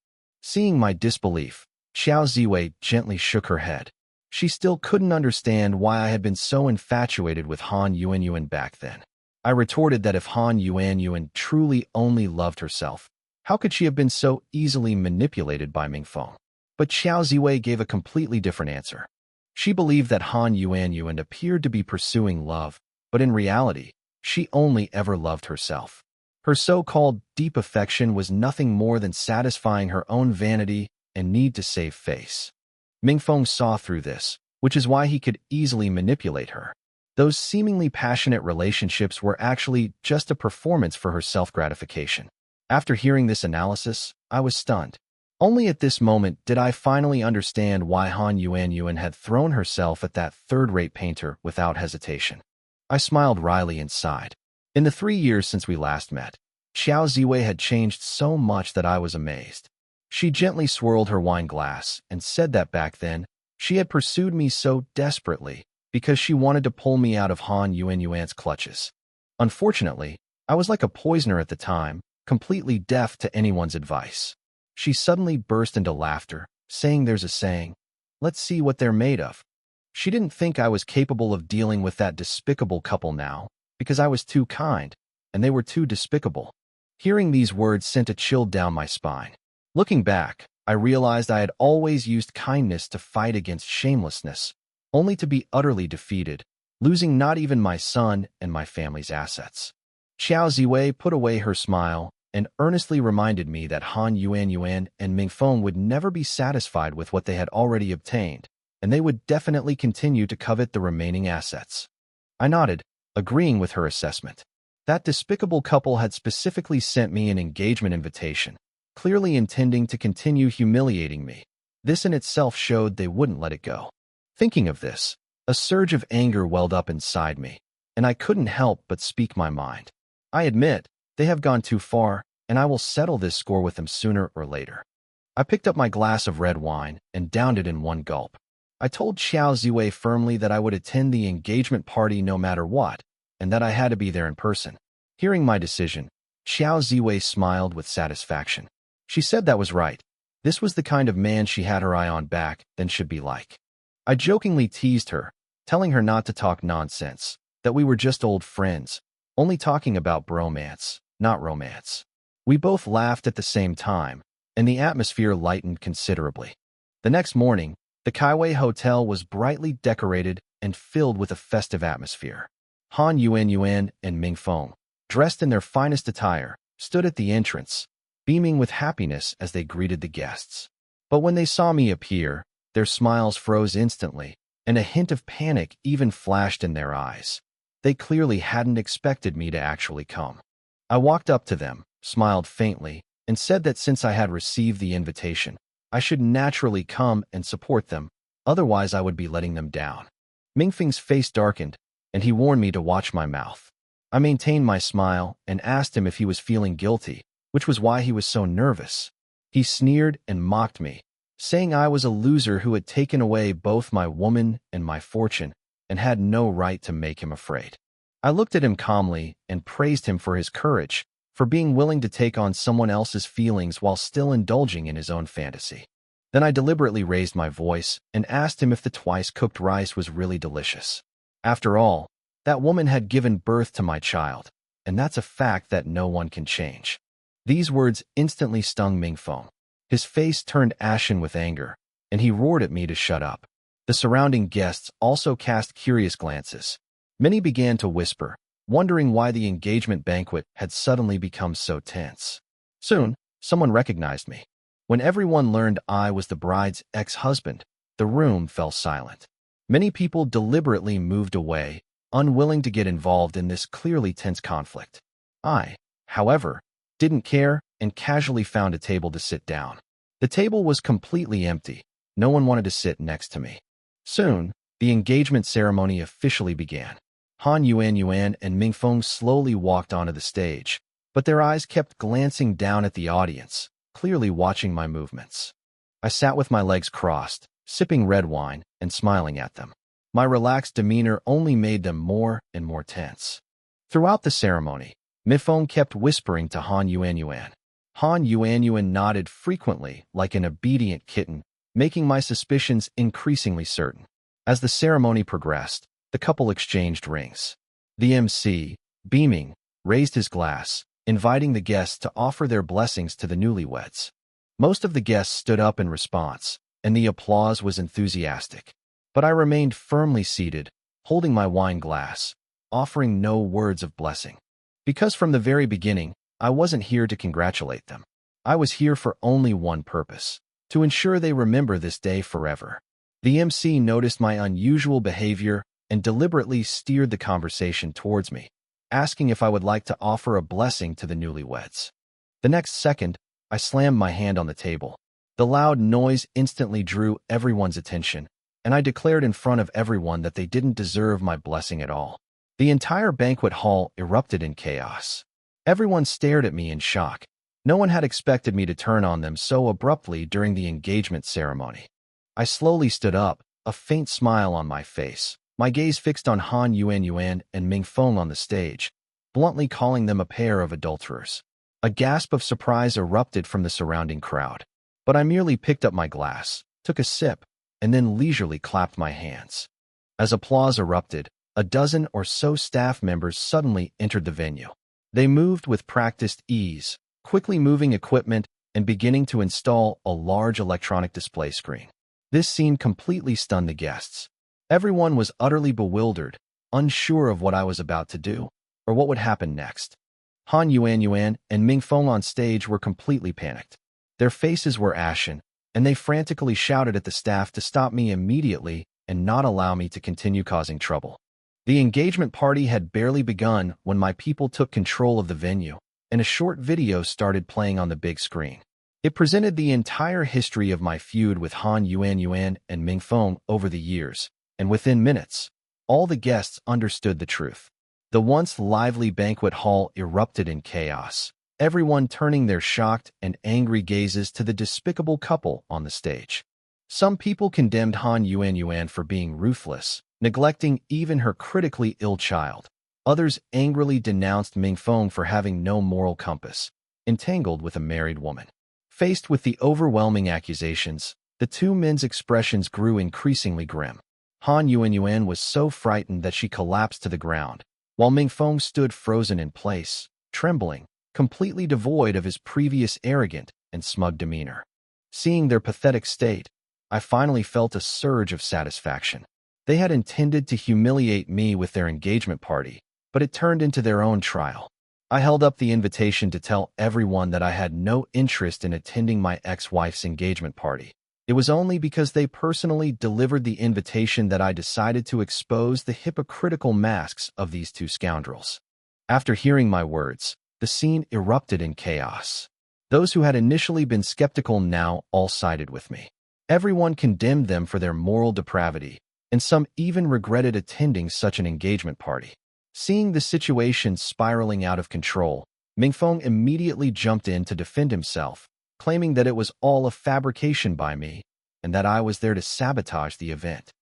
Seeing my disbelief, Xiao Ziwei gently shook her head. She still couldn't understand why I had been so infatuated with Han Yuanyuan back then. I retorted that if Han Yuanyuan truly only loved herself, how could she have been so easily manipulated by Mingfeng? But Xiao Ziwei gave a completely different answer. She believed that Han Yuanyuan appeared to be pursuing love, but in reality, she only ever loved herself. Her so-called deep affection was nothing more than satisfying her own vanity and need to save face. Mingfeng saw through this, which is why he could easily manipulate her. Those seemingly passionate relationships were actually just a performance for her self-gratification. After hearing this analysis, I was stunned. Only at this moment did I finally understand why Han Yuanyuan had thrown herself at that third-rate painter without hesitation. I smiled wryly and sighed. In the 3 years since we last met, Xiao Ziwei had changed so much that I was amazed. She gently swirled her wine glass and said that back then, she had pursued me so desperately because she wanted to pull me out of Han Yuanyuan's clutches. Unfortunately, I was like a poisoner at the time, completely deaf to anyone's advice. She suddenly burst into laughter, saying there's a saying, "Let's see what they're made of." She didn't think I was capable of dealing with that despicable couple now, because I was too kind, and they were too despicable. Hearing these words sent a chill down my spine. Looking back, I realized I had always used kindness to fight against shamelessness, only to be utterly defeated, losing not even my son and my family's assets. Xiao Ziwei put away her smile and earnestly reminded me that Han Yuanyuan and Mingfeng would never be satisfied with what they had already obtained, and they would definitely continue to covet the remaining assets. I nodded, agreeing with her assessment. That despicable couple had specifically sent me an engagement invitation, clearly intending to continue humiliating me. This in itself showed they wouldn't let it go. Thinking of this, a surge of anger welled up inside me, and I couldn't help but speak my mind. I admit, they have gone too far, and I will settle this score with them sooner or later. I picked up my glass of red wine and downed it in one gulp. I told Xiao Ziwei firmly that I would attend the engagement party no matter what, and that I had to be there in person. Hearing my decision, Xiao Ziwei smiled with satisfaction. She said that was right. This was the kind of man she had her eye on back then should be like. I jokingly teased her, telling her not to talk nonsense, that we were just old friends, only talking about bromance, not romance. We both laughed at the same time, and the atmosphere lightened considerably. The next morning, the Kaiwei Hotel was brightly decorated and filled with a festive atmosphere. Han Yuanyuan and Mingfeng, dressed in their finest attire, stood at the entrance, beaming with happiness as they greeted the guests. But when they saw me appear, their smiles froze instantly, and a hint of panic even flashed in their eyes. They clearly hadn't expected me to actually come. I walked up to them, smiled faintly, and said that since I had received the invitation, I should naturally come and support them, otherwise I would be letting them down. Mingfeng's face darkened, and he warned me to watch my mouth. I maintained my smile and asked him if he was feeling guilty, which was why he was so nervous. He sneered and mocked me, saying I was a loser who had taken away both my woman and my fortune and had no right to make him afraid. I looked at him calmly and praised him for his courage, for being willing to take on someone else's feelings while still indulging in his own fantasy. Then I deliberately raised my voice and asked him if the twice-cooked rice was really delicious. After all, that woman had given birth to my child, and that's a fact that no one can change. These words instantly stung Mingfeng. His face turned ashen with anger, and he roared at me to shut up. The surrounding guests also cast curious glances. Many began to whisper, wondering why the engagement banquet had suddenly become so tense. Soon, someone recognized me. When everyone learned I was the bride's ex-husband, the room fell silent. Many people deliberately moved away, unwilling to get involved in this clearly tense conflict. I, however, didn't care and casually found a table to sit down. The table was completely empty. No one wanted to sit next to me. Soon, the engagement ceremony officially began. Han Yuanyuan and Mingfeng slowly walked onto the stage, but their eyes kept glancing down at the audience, clearly watching my movements. I sat with my legs crossed, sipping red wine and smiling at them. My relaxed demeanor only made them more and more tense. Throughout the ceremony, Mifeng kept whispering to Han Yuanyuan. Han Yuanyuan nodded frequently, like an obedient kitten, making my suspicions increasingly certain. As the ceremony progressed, the couple exchanged rings. The MC, beaming, raised his glass, inviting the guests to offer their blessings to the newlyweds. Most of the guests stood up in response, and the applause was enthusiastic. But I remained firmly seated, holding my wine glass, offering no words of blessing. Because from the very beginning, I wasn't here to congratulate them. I was here for only one purpose: to ensure they remember this day forever. The MC noticed my unusual behavior and deliberately steered the conversation towards me, asking if I would like to offer a blessing to the newlyweds. The next second, I slammed my hand on the table. The loud noise instantly drew everyone's attention, and I declared in front of everyone that they didn't deserve my blessing at all. The entire banquet hall erupted in chaos. Everyone stared at me in shock. No one had expected me to turn on them so abruptly during the engagement ceremony. I slowly stood up, a faint smile on my face, my gaze fixed on Han Yuanyuan and Mingfeng on the stage, bluntly calling them a pair of adulterers. A gasp of surprise erupted from the surrounding crowd, but I merely picked up my glass, took a sip, and then leisurely clapped my hands. As applause erupted, a dozen or so staff members suddenly entered the venue. They moved with practiced ease, quickly moving equipment and beginning to install a large electronic display screen. This scene completely stunned the guests. Everyone was utterly bewildered, unsure of what I was about to do, or what would happen next. Han Yuanyuan and Mingfeng on stage were completely panicked. Their faces were ashen, and they frantically shouted at the staff to stop me immediately and not allow me to continue causing trouble. The engagement party had barely begun when my people took control of the venue, and a short video started playing on the big screen. It presented the entire history of my feud with Han Yuanyuan and Mingfeng over the years, and within minutes, all the guests understood the truth. The once lively banquet hall erupted in chaos, everyone turning their shocked and angry gazes to the despicable couple on the stage. Some people condemned Han Yuanyuan for being ruthless, neglecting even her critically ill child. Others angrily denounced Mingfeng for having no moral compass, entangled with a married woman. Faced with the overwhelming accusations, the two men's expressions grew increasingly grim. Han Yuanyuan was so frightened that she collapsed to the ground, while Mingfeng stood frozen in place, trembling, completely devoid of his previous arrogant and smug demeanor. Seeing their pathetic state, I finally felt a surge of satisfaction. They had intended to humiliate me with their engagement party, but it turned into their own trial. I held up the invitation to tell everyone that I had no interest in attending my ex-wife's engagement party. It was only because they personally delivered the invitation that I decided to expose the hypocritical masks of these two scoundrels. After hearing my words, the scene erupted in chaos. Those who had initially been skeptical now all sided with me. Everyone condemned them for their moral depravity, and some even regretted attending such an engagement party. Seeing the situation spiraling out of control, Mingfeng immediately jumped in to defend himself, claiming that it was all a fabrication by me, and that I was there to sabotage the event.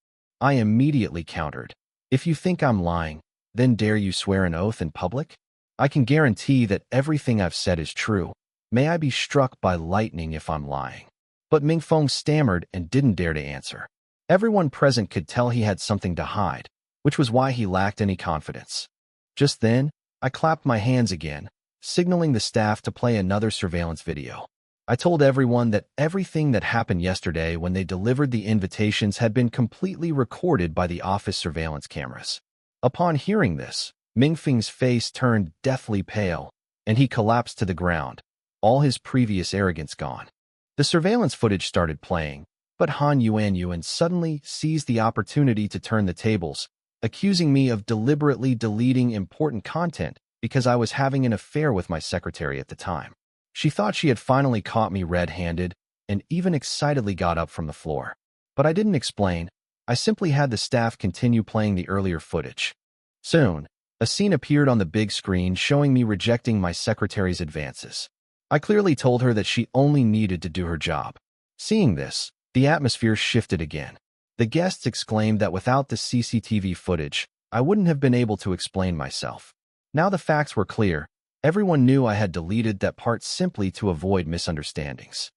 I immediately countered, "If you think I'm lying, then dare you swear an oath in public? I can guarantee that everything I've said is true. May I be struck by lightning if I'm lying." But Mingfeng stammered and didn't dare to answer. Everyone present could tell he had something to hide, which was why he lacked any confidence. Just then, I clapped my hands again, signaling the staff to play another surveillance video. I told everyone that everything that happened yesterday when they delivered the invitations had been completely recorded by the office surveillance cameras. Upon hearing this, Mingfeng's face turned deathly pale, and he collapsed to the ground, all his previous arrogance gone. The surveillance footage started playing, but Han Yuanyuan suddenly seized the opportunity to turn the tables, accusing me of deliberately deleting important content because I was having an affair with my secretary at the time. She thought she had finally caught me red-handed and even excitedly got up from the floor. But I didn't explain. I simply had the staff continue playing the earlier footage. Soon, a scene appeared on the big screen showing me rejecting my secretary's advances. I clearly told her that she only needed to do her job. Seeing this, the atmosphere shifted again. The guests exclaimed that without the CCTV footage, I wouldn't have been able to explain myself. Now the facts were clear. Everyone knew I had deleted that part simply to avoid misunderstandings.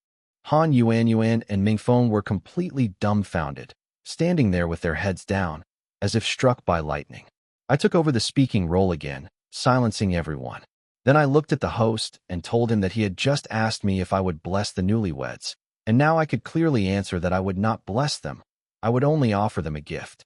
Han Yuan and Ming Feng were completely dumbfounded, standing there with their heads down, as if struck by lightning. I took over the speaking role again, silencing everyone. Then I looked at the host and told him that he had just asked me if I would bless the newlyweds, and now I could clearly answer that I would not bless them. I would only offer them a gift.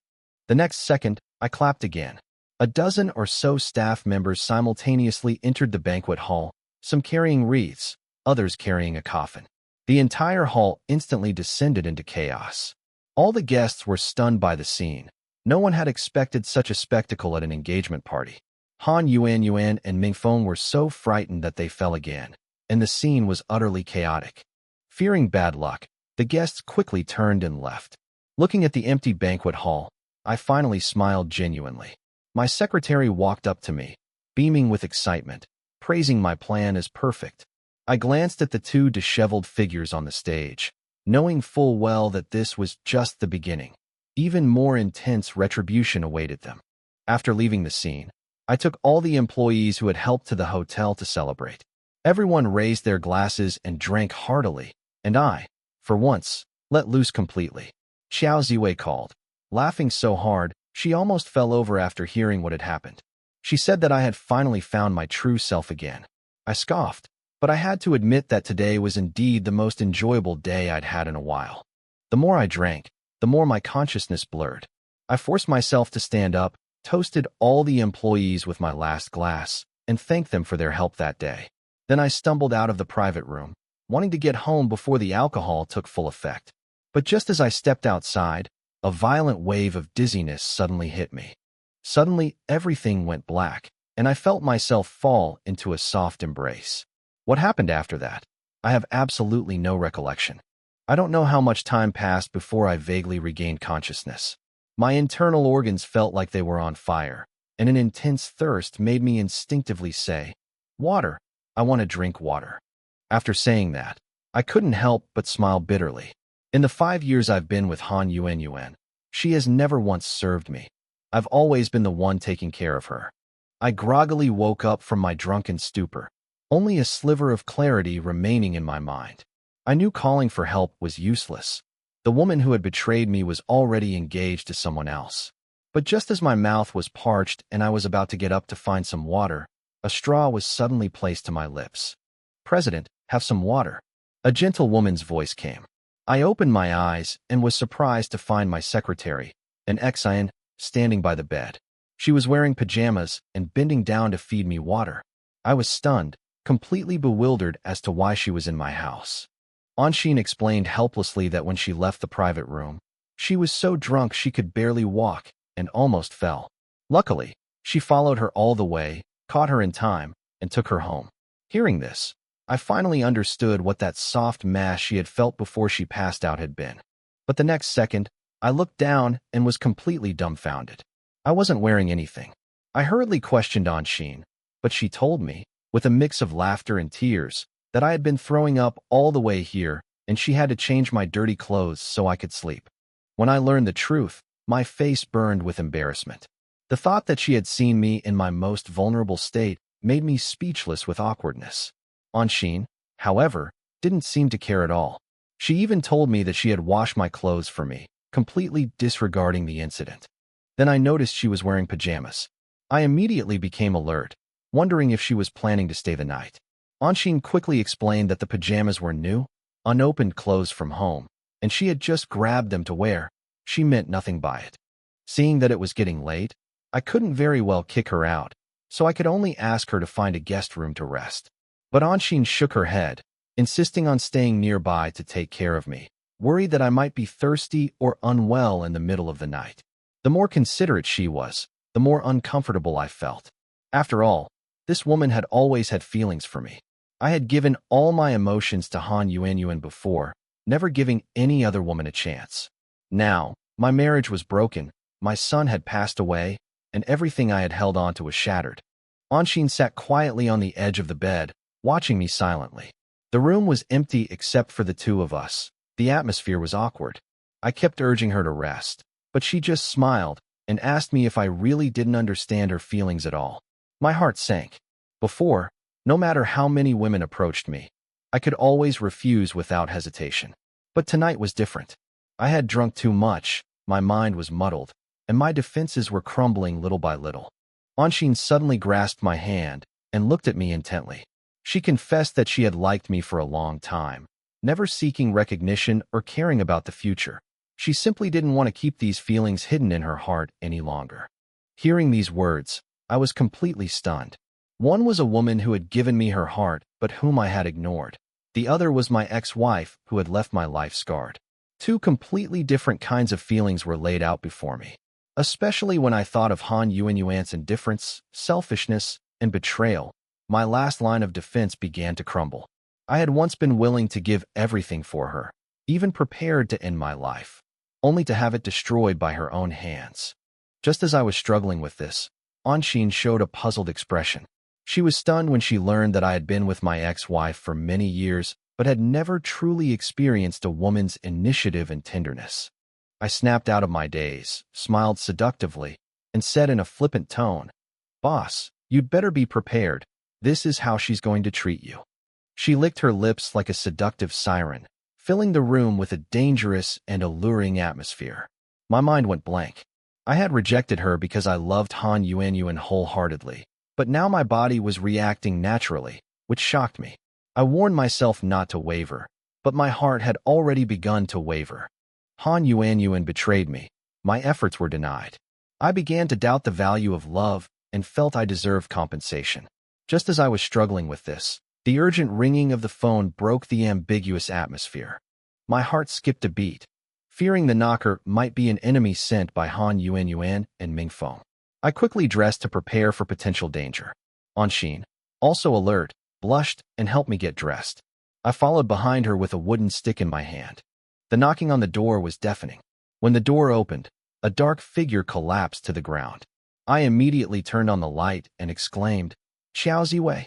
The next second, I clapped again. A dozen or so staff members simultaneously entered the banquet hall, some carrying wreaths, others carrying a coffin. The entire hall instantly descended into chaos. All the guests were stunned by the scene. No one had expected such a spectacle at an engagement party. Han Yuan and Ming Feng were so frightened that they fell again, and the scene was utterly chaotic. Fearing bad luck, the guests quickly turned and left. Looking at the empty banquet hall, I finally smiled genuinely. My secretary walked up to me, beaming with excitement, praising my plan as perfect. I glanced at the two disheveled figures on the stage, knowing full well that this was just the beginning. Even more intense retribution awaited them. After leaving the scene, I took all the employees who had helped to the hotel to celebrate. Everyone raised their glasses and drank heartily, and I, for once, let loose completely. Xiao Ziwei called, laughing so hard she almost fell over after hearing what had happened. She said that I had finally found my true self again. I scoffed, but I had to admit that today was indeed the most enjoyable day I'd had in a while. The more I drank, the more my consciousness blurred. I forced myself to stand up, toasted all the employees with my last glass, and thanked them for their help that day. Then I stumbled out of the private room, wanting to get home before the alcohol took full effect. But just as I stepped outside, a violent wave of dizziness suddenly hit me. Suddenly, everything went black, and I felt myself fall into a soft embrace. What happened after that? I have absolutely no recollection. I don't know how much time passed before I vaguely regained consciousness. My internal organs felt like they were on fire, and an intense thirst made me instinctively say, "Water, I want to drink water." After saying that, I couldn't help but smile bitterly. In the 5 years I've been with Han Yuan, she has never once served me. I've always been the one taking care of her. I groggily woke up from my drunken stupor, only a sliver of clarity remaining in my mind. I knew calling for help was useless. The woman who had betrayed me was already engaged to someone else. But just as my mouth was parched and I was about to get up to find some water, a straw was suddenly placed to my lips. "President, have some water." A gentle woman's voice came. I opened my eyes and was surprised to find my secretary, an ex-IN, standing by the bed. She was wearing pajamas and bending down to feed me water. I was stunned, completely bewildered as to why she was in my house. Anshin explained helplessly that when she left the private room, she was so drunk she could barely walk and almost fell. Luckily, she followed her all the way, caught her in time, and took her home. Hearing this, I finally understood what that soft mass she had felt before she passed out had been. But the next second, I looked down and was completely dumbfounded. I wasn't wearing anything. I hurriedly questioned Anshin, but she told me, with a mix of laughter and tears, that I had been throwing up all the way here and she had to change my dirty clothes so I could sleep. When I learned the truth, my face burned with embarrassment. The thought that she had seen me in my most vulnerable state made me speechless with awkwardness. Anshin, however, didn't seem to care at all. She even told me that she had washed my clothes for me, completely disregarding the incident. Then I noticed she was wearing pajamas. I immediately became alert, wondering if she was planning to stay the night. Anshin quickly explained that the pajamas were new, unopened clothes from home, and she had just grabbed them to wear. She meant nothing by it. Seeing that it was getting late, I couldn't very well kick her out, so I could only ask her to find a guest room to rest. But Anshin shook her head, insisting on staying nearby to take care of me, worried that I might be thirsty or unwell in the middle of the night. The more considerate she was, the more uncomfortable I felt. After all, this woman had always had feelings for me. I had given all my emotions to Han Yuan before, never giving any other woman a chance. Now, my marriage was broken, my son had passed away, and everything I had held on to was shattered. Anshin sat quietly on the edge of the bed, watching me silently. The room was empty except for the two of us. The atmosphere was awkward. I kept urging her to rest, but she just smiled and asked me if I really didn't understand her feelings at all. My heart sank. Before, No matter how many women approached me, I could always refuse without hesitation. But tonight was different. I had drunk too much, my mind was muddled, and my defenses were crumbling little by little. Anshin suddenly grasped my hand and looked at me intently. She confessed that she had liked me for a long time, never seeking recognition or caring about the future. She simply didn't want to keep these feelings hidden in her heart any longer. Hearing these words, I was completely stunned. One was a woman who had given me her heart but whom I had ignored. The other was my ex-wife who had left my life scarred. Two completely different kinds of feelings were laid out before me, especially when I thought of Han Yuanyuan's indifference, selfishness, and betrayal. My last line of defense began to crumble. I had once been willing to give everything for her, even prepared to end my life, only to have it destroyed by her own hands. Just as I was struggling with this, Anshin showed a puzzled expression. She was stunned when she learned that I had been with my ex-wife for many years, but had never truly experienced a woman's initiative and tenderness. I snapped out of my daze, smiled seductively, and said in a flippant tone, "Boss, you'd better be prepared. This is how she's going to treat you." She licked her lips like a seductive siren, filling the room with a dangerous and alluring atmosphere. My mind went blank. I had rejected her because I loved Han Yuanyuan wholeheartedly, but now my body was reacting naturally, which shocked me. I warned myself not to waver, but my heart had already begun to waver. Han Yuanyuan betrayed me. My efforts were denied. I began to doubt the value of love and felt I deserved compensation. Just as I was struggling with this, the urgent ringing of the phone broke the ambiguous atmosphere. My heart skipped a beat, fearing the knocker might be an enemy sent by Han Yuanyuan and Mingfeng. I quickly dressed to prepare for potential danger. Anshin, also alert, blushed and helped me get dressed. I followed behind her with a wooden stick in my hand. The knocking on the door was deafening. When the door opened, a dark figure collapsed to the ground. I immediately turned on the light and exclaimed, "Xiao Ziwei."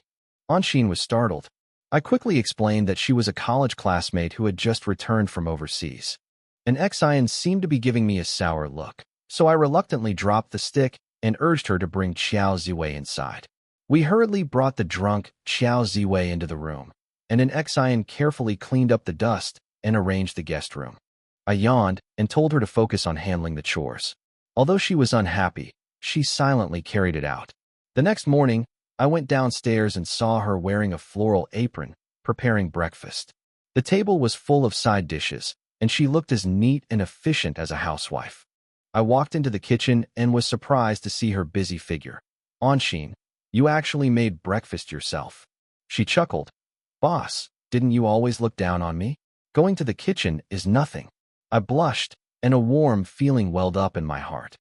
Anshin was startled. I quickly explained that she was a college classmate who had just returned from overseas. An ex-Ian seemed to be giving me a sour look, so I reluctantly dropped the stick and urged her to bring Xiao Ziwei inside. We hurriedly brought the drunk Xiao Ziwei into the room, and an ex-Ian carefully cleaned up the dust and arranged the guest room. I yawned and told her to focus on handling the chores. Although she was unhappy, she silently carried it out. The next morning, I went downstairs and saw her wearing a floral apron, preparing breakfast. The table was full of side dishes, and she looked as neat and efficient as a housewife. I walked into the kitchen and was surprised to see her busy figure. "Anshin, you actually made breakfast yourself." She chuckled. "Boss, didn't you always look down on me? Going to the kitchen is nothing." I blushed, and a warm feeling welled up in my heart.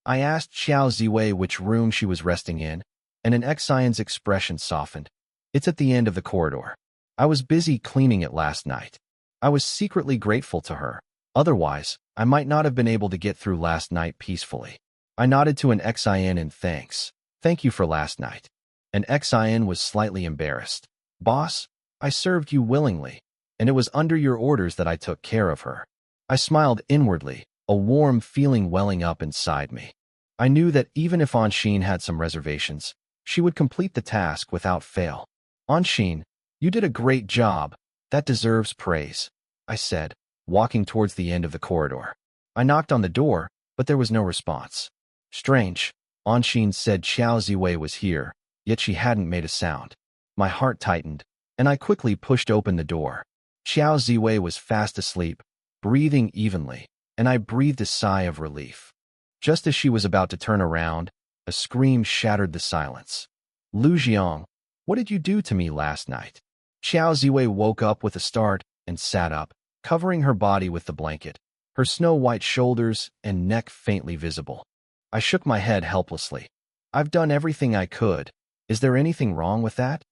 I asked Xiao Ziwei which room she was resting in, and an ex-Ian's expression softened. "It's at the end of the corridor. I was busy cleaning it last night." I was secretly grateful to her. Otherwise, I might not have been able to get through last night peacefully. I nodded to an ex-Ian in thanks. "Thank you for last night." An ex-Ian was slightly embarrassed. "Boss, I served you willingly, and it was under your orders that I took care of her." I smiled inwardly, a warm feeling welling up inside me. I knew that even if Anshin had some reservations, she would complete the task without fail. "Anshin, you did a great job. That deserves praise," I said, walking towards the end of the corridor. I knocked on the door, but there was no response. Strange, Anshin said Xiao Ziwei was here, yet she hadn't made a sound. My heart tightened, and I quickly pushed open the door. Xiao Ziwei was fast asleep, breathing evenly, and I breathed a sigh of relief. Just as she was about to turn around, a scream shattered the silence. "Lu Jiang, what did you do to me last night?" Xiao Ziwei woke up with a start and sat up, covering her body with the blanket, her snow-white shoulders and neck faintly visible. I shook my head helplessly. "I've done everything I could. Is there anything wrong with that?"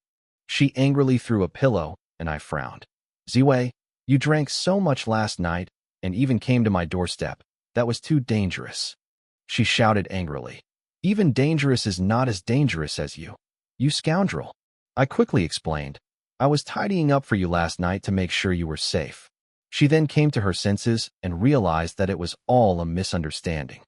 She angrily threw a pillow, and I frowned. "Ziwei, you drank so much last night and even came to my doorstep. That was too dangerous." She shouted angrily. "Even dangerous is not as dangerous as you. You scoundrel." I quickly explained. "I was tidying up for you last night to make sure you were safe." She then came to her senses and realized that it was all a misunderstanding.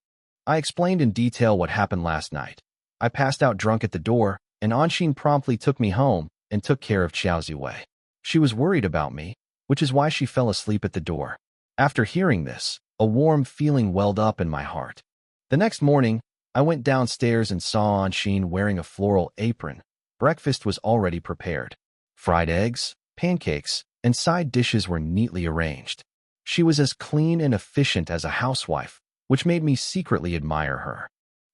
I explained in detail what happened last night. I passed out drunk at the door, and Anshin promptly took me home and took care of Xiao Ziwei. She was worried about me, which is why she fell asleep at the door. After hearing this, a warm feeling welled up in my heart. The next morning, I went downstairs and saw Anshin wearing a floral apron. Breakfast was already prepared. Fried eggs, pancakes, and side dishes were neatly arranged. She was as clean and efficient as a housewife, which made me secretly admire her.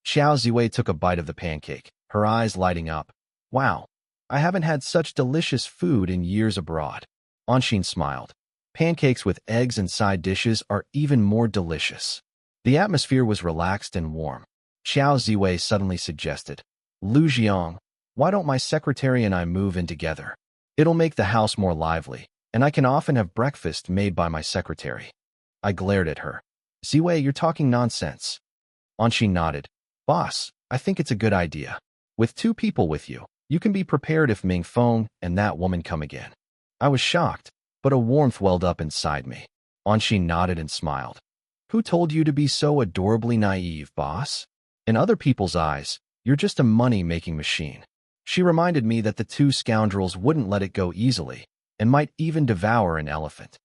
Xiao Ziwei took a bite of the pancake, her eyes lighting up. Wow, I haven't had such delicious food in years abroad. Anshin smiled. Pancakes with eggs and side dishes are even more delicious. The atmosphere was relaxed and warm. Xiao Ziwei suddenly suggested, Lu Jiang, why don't my secretary and I move in together? It'll make the house more lively, and I can often have breakfast made by my secretary. I glared at her. Ziwei, you're talking nonsense. Anshin nodded. Boss, I think it's a good idea. With 2 people with you, you can be prepared if Ming Feng and that woman come again. I was shocked, but a warmth welled up inside me. Anshin nodded and smiled. Who told you to be so adorably naive, boss? In other people's eyes, you're just a money-making machine. She reminded me that the 2 scoundrels wouldn't let it go easily, and might even devour an elephant.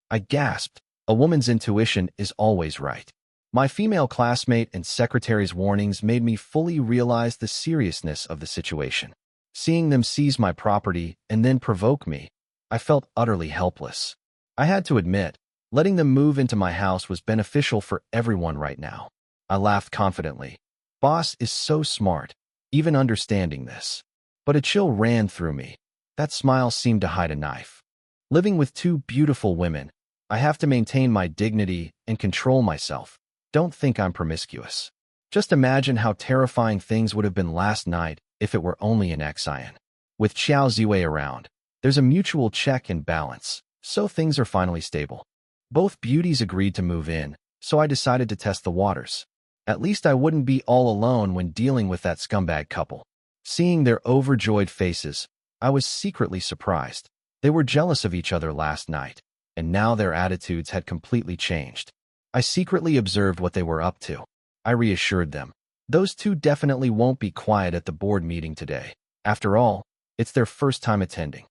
I gasped. A woman's intuition is always right. My female classmate and secretary's warnings made me fully realize the seriousness of the situation. Seeing them seize my property and then provoke me, I felt utterly helpless. I had to admit, letting them move into my house was beneficial for everyone right now. I laughed confidently. Boss is so smart, even understanding this. But a chill ran through me. That smile seemed to hide a knife. Living with 2 beautiful women, I have to maintain my dignity and control myself. Don't think I'm promiscuous. Just imagine how terrifying things would have been last night if it were only an Xian. With Xiao Ziwei around, there's a mutual check and balance, so things are finally stable. Both beauties agreed to move in, so I decided to test the waters. At least I wouldn't be all alone when dealing with that scumbag couple. Seeing their overjoyed faces, I was secretly surprised. They were jealous of each other last night, and now their attitudes had completely changed. I secretly observed what they were up to. I reassured them. Those 2 definitely won't be quiet at the board meeting today. After all, it's their first time attending.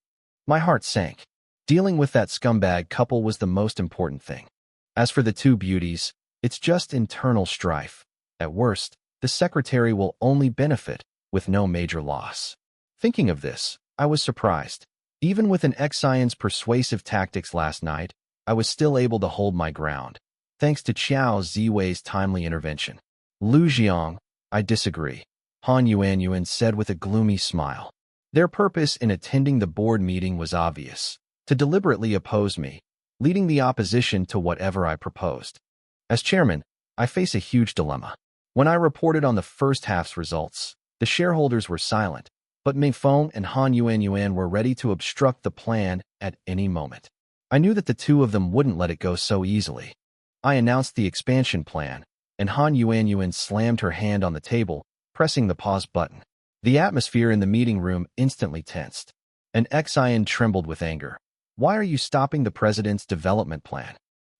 My heart sank. Dealing with that scumbag couple was the most important thing. As for the 2 beauties, it's just internal strife. At worst, the secretary will only benefit, with no major loss. Thinking of this, I was surprised. Even with an Xian's persuasive tactics last night, I was still able to hold my ground, thanks to Xiao Ziwei's timely intervention. Lu Jiang, I disagree, Han Yuanyuan said with a gloomy smile. Their purpose in attending the board meeting was obvious, to deliberately oppose me, leading the opposition to whatever I proposed. As chairman, I face a huge dilemma. When I reported on the first half's results, the shareholders were silent, but Ming Feng and Han Yuanyuan were ready to obstruct the plan at any moment. I knew that the 2 of them wouldn't let it go so easily. I announced the expansion plan, and Han Yuanyuan slammed her hand on the table, pressing the pause button. The atmosphere in the meeting room instantly tensed. An Xian trembled with anger. Why are you stopping the president's development plan?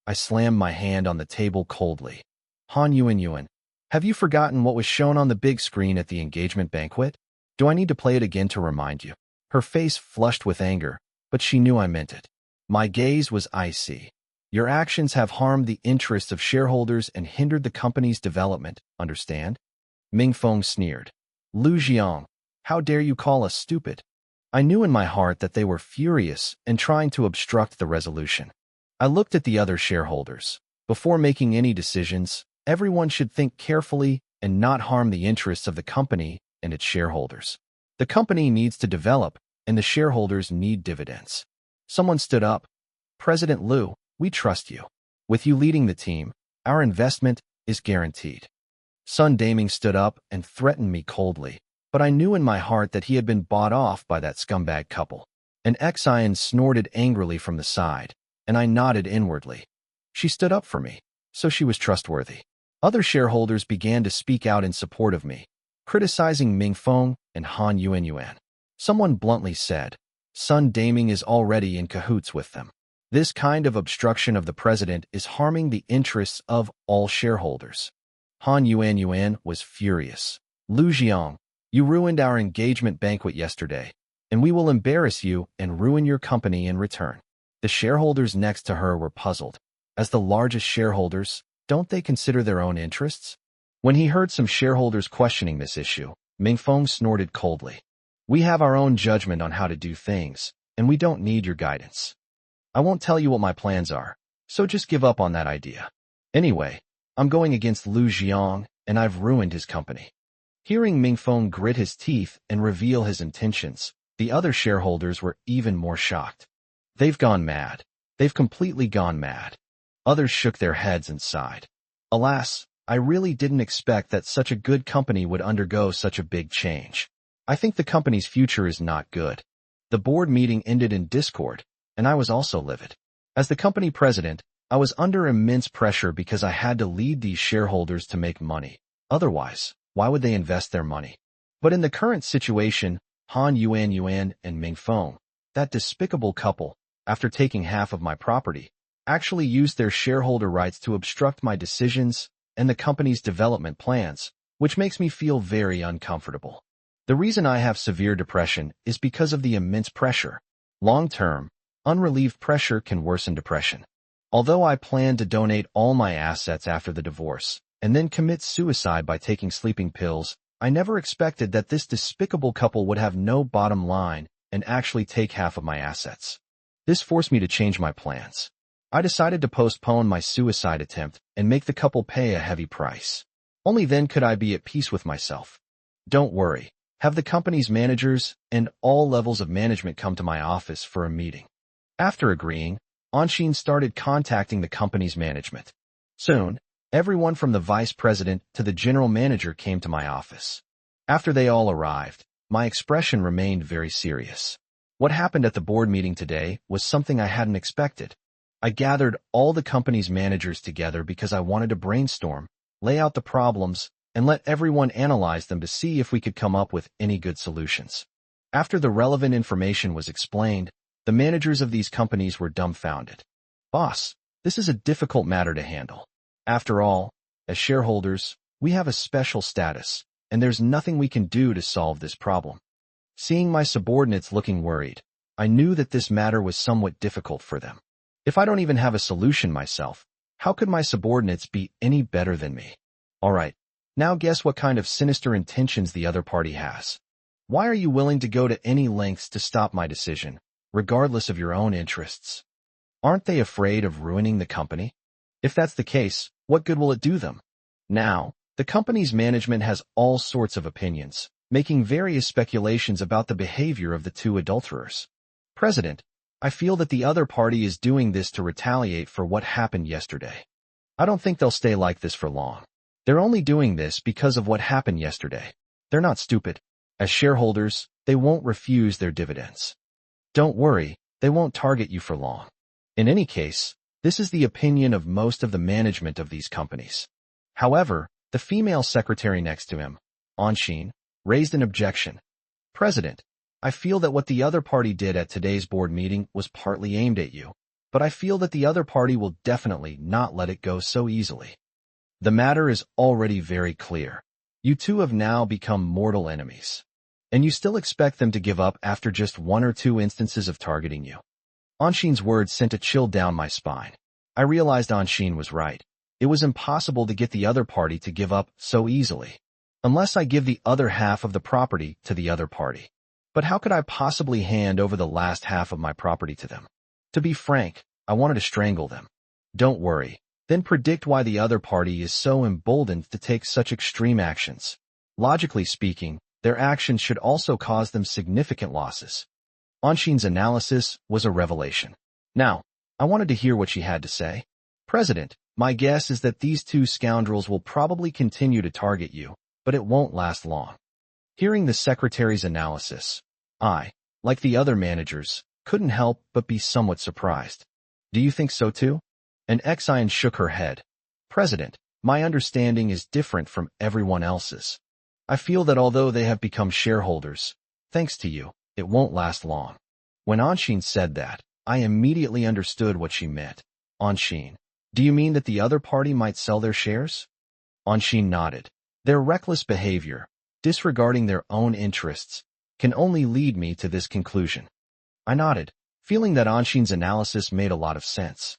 I slammed my hand on the table coldly. Han Yuanyuan, have you forgotten what was shown on the big screen at the engagement banquet? Do I need to play it again to remind you? Her face flushed with anger, but she knew I meant it. My gaze was icy. Your actions have harmed the interests of shareholders and hindered the company's development, understand? Ming Feng sneered. Lu Jiang, how dare you call us stupid? I knew in my heart that they were furious and trying to obstruct the resolution. I looked at the other shareholders. Before making any decisions, everyone should think carefully and not harm the interests of the company and its shareholders. The company needs to develop, and the shareholders need dividends. Someone stood up. President Liu, we trust you. With you leading the team, our investment is guaranteed. Sun Daming stood up and threatened me coldly, but I knew in my heart that he had been bought off by that scumbag couple. An Xian snorted angrily from the side, and I nodded inwardly. She stood up for me, so she was trustworthy. Other shareholders began to speak out in support of me, criticizing Ming Feng and Han Yuanyuan. Someone bluntly said, Sun Daming is already in cahoots with them. This kind of obstruction of the president is harming the interests of all shareholders. Han Yuanyuan was furious. Lu Jiang, you ruined our engagement banquet yesterday. and we will embarrass you and ruin your company in return." The shareholders next to her were puzzled. As the largest shareholders, don't they consider their own interests? When he heard some shareholders questioning this issue, Mingfeng snorted coldly. "We have our own judgment on how to do things, and we don't need your guidance. I won't tell you what my plans are, so just give up on that idea. Anyway, I'm going against Lu Jiang, and I've ruined his company." Hearing Mingfeng grit his teeth and reveal his intentions, the other shareholders were even more shocked. They've gone mad. They've completely gone mad. Others shook their heads and sighed. Alas, I really didn't expect that such a good company would undergo such a big change. I think the company's future is not good. The board meeting ended in discord, and I was also livid. As the company president, I was under immense pressure because I had to lead these shareholders to make money. Otherwise, why would they invest their money? But in the current situation, Han Yuan and Mingfeng, that despicable couple, after taking half of my property, actually used their shareholder rights to obstruct my decisions and the company's development plans, which makes me feel very uncomfortable. The reason I have severe depression is because of the immense pressure. Long-term, unrelieved pressure can worsen depression. Although I plan to donate all my assets after the divorce and then commit suicide by taking sleeping pills, I never expected that this despicable couple would have no bottom line and actually take half of my assets. This forced me to change my plans. I decided to postpone my suicide attempt and make the couple pay a heavy price. Only then could I be at peace with myself. Don't worry, have the company's managers and all levels of management come to my office for a meeting. After agreeing, Anshin started contacting the company's management. Soon, everyone from the vice president to the general manager came to my office. After they all arrived, my expression remained very serious. What happened at the board meeting today was something I hadn't expected. I gathered all the company's managers together because I wanted to brainstorm, lay out the problems, and let everyone analyze them to see if we could come up with any good solutions. After the relevant information was explained, the managers of these companies were dumbfounded. "Boss, this is a difficult matter to handle. After all, as shareholders, we have a special status, and there's nothing we can do to solve this problem." Seeing my subordinates looking worried, I knew that this matter was somewhat difficult for them. If I don't even have a solution myself, how could my subordinates be any better than me? All right, now guess what kind of sinister intentions the other party has. Why are you willing to go to any lengths to stop my decision, regardless of your own interests? Aren't they afraid of ruining the company? If that's the case, what good will it do them? Now, the company's management has all sorts of opinions, making various speculations about the behavior of the two adulterers. President, I feel that the other party is doing this to retaliate for what happened yesterday. I don't think they'll stay like this for long. They're only doing this because of what happened yesterday. They're not stupid. As shareholders, they won't refuse their dividends. Don't worry, they won't target you for long. In any case, this is the opinion of most of the management of these companies. However, the female secretary next to him, Anshin, raised an objection. President, I feel that what the other party did at today's board meeting was partly aimed at you, but I feel that the other party will definitely not let it go so easily. The matter is already very clear. You two have now become mortal enemies. And you still expect them to give up after just one or two instances of targeting you. Anshin's words sent a chill down my spine. I realized Anshin was right. It was impossible to get the other party to give up so easily. Unless I give the other half of the property to the other party. But how could I possibly hand over the last half of my property to them? To be frank, I wanted to strangle them. Don't worry, then predict why the other party is so emboldened to take such extreme actions. Logically speaking, their actions should also cause them significant losses. Anshin's analysis was a revelation. Now, I wanted to hear what she had to say. President, my guess is that these two scoundrels will probably continue to target you, but it won't last long. Hearing the secretary's analysis, I, like the other managers, couldn't help but be somewhat surprised. Do you think so too? An Xian shook her head. President, my understanding is different from everyone else's. I feel that although they have become shareholders, thanks to you, it won't last long. When Anshin said that, I immediately understood what she meant. Anshin, do you mean that the other party might sell their shares? Anshin nodded. Their reckless behavior, disregarding their own interests, can only lead me to this conclusion. I nodded, feeling that Anshin's analysis made a lot of sense.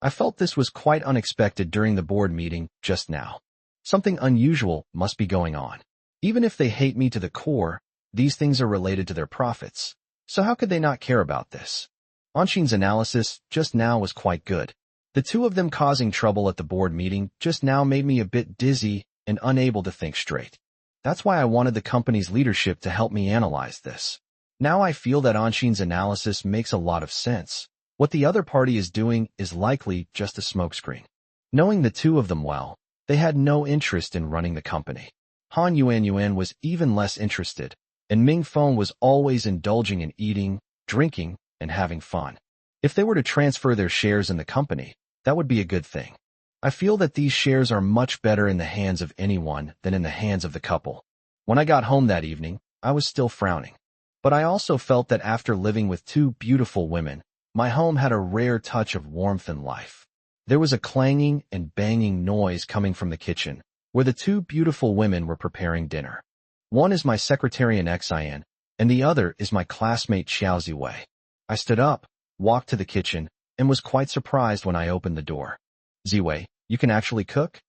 I felt this was quite unexpected during the board meeting just now. Something unusual must be going on. Even if they hate me to the core, these things are related to their profits. So how could they not care about this? Anshin's analysis just now was quite good. The two of them causing trouble at the board meeting just now made me a bit dizzy and unable to think straight. That's why I wanted the company's leadership to help me analyze this. Now I feel that Anshin's analysis makes a lot of sense. What the other party is doing is likely just a smokescreen. Knowing the two of them well, they had no interest in running the company. Han Yuan was even less interested, and Ming Feng was always indulging in eating, drinking, and having fun. If they were to transfer their shares in the company, that would be a good thing. I feel that these shares are much better in the hands of anyone than in the hands of the couple. When I got home that evening, I was still frowning. But I also felt that after living with two beautiful women, my home had a rare touch of warmth and life. There was a clanging and banging noise coming from the kitchen, where the two beautiful women were preparing dinner. One is my secretary in Xian, and the other is my classmate Xiao Ziwei. I stood up, walked to the kitchen, and was quite surprised when I opened the door. Ziwei, you can actually cook?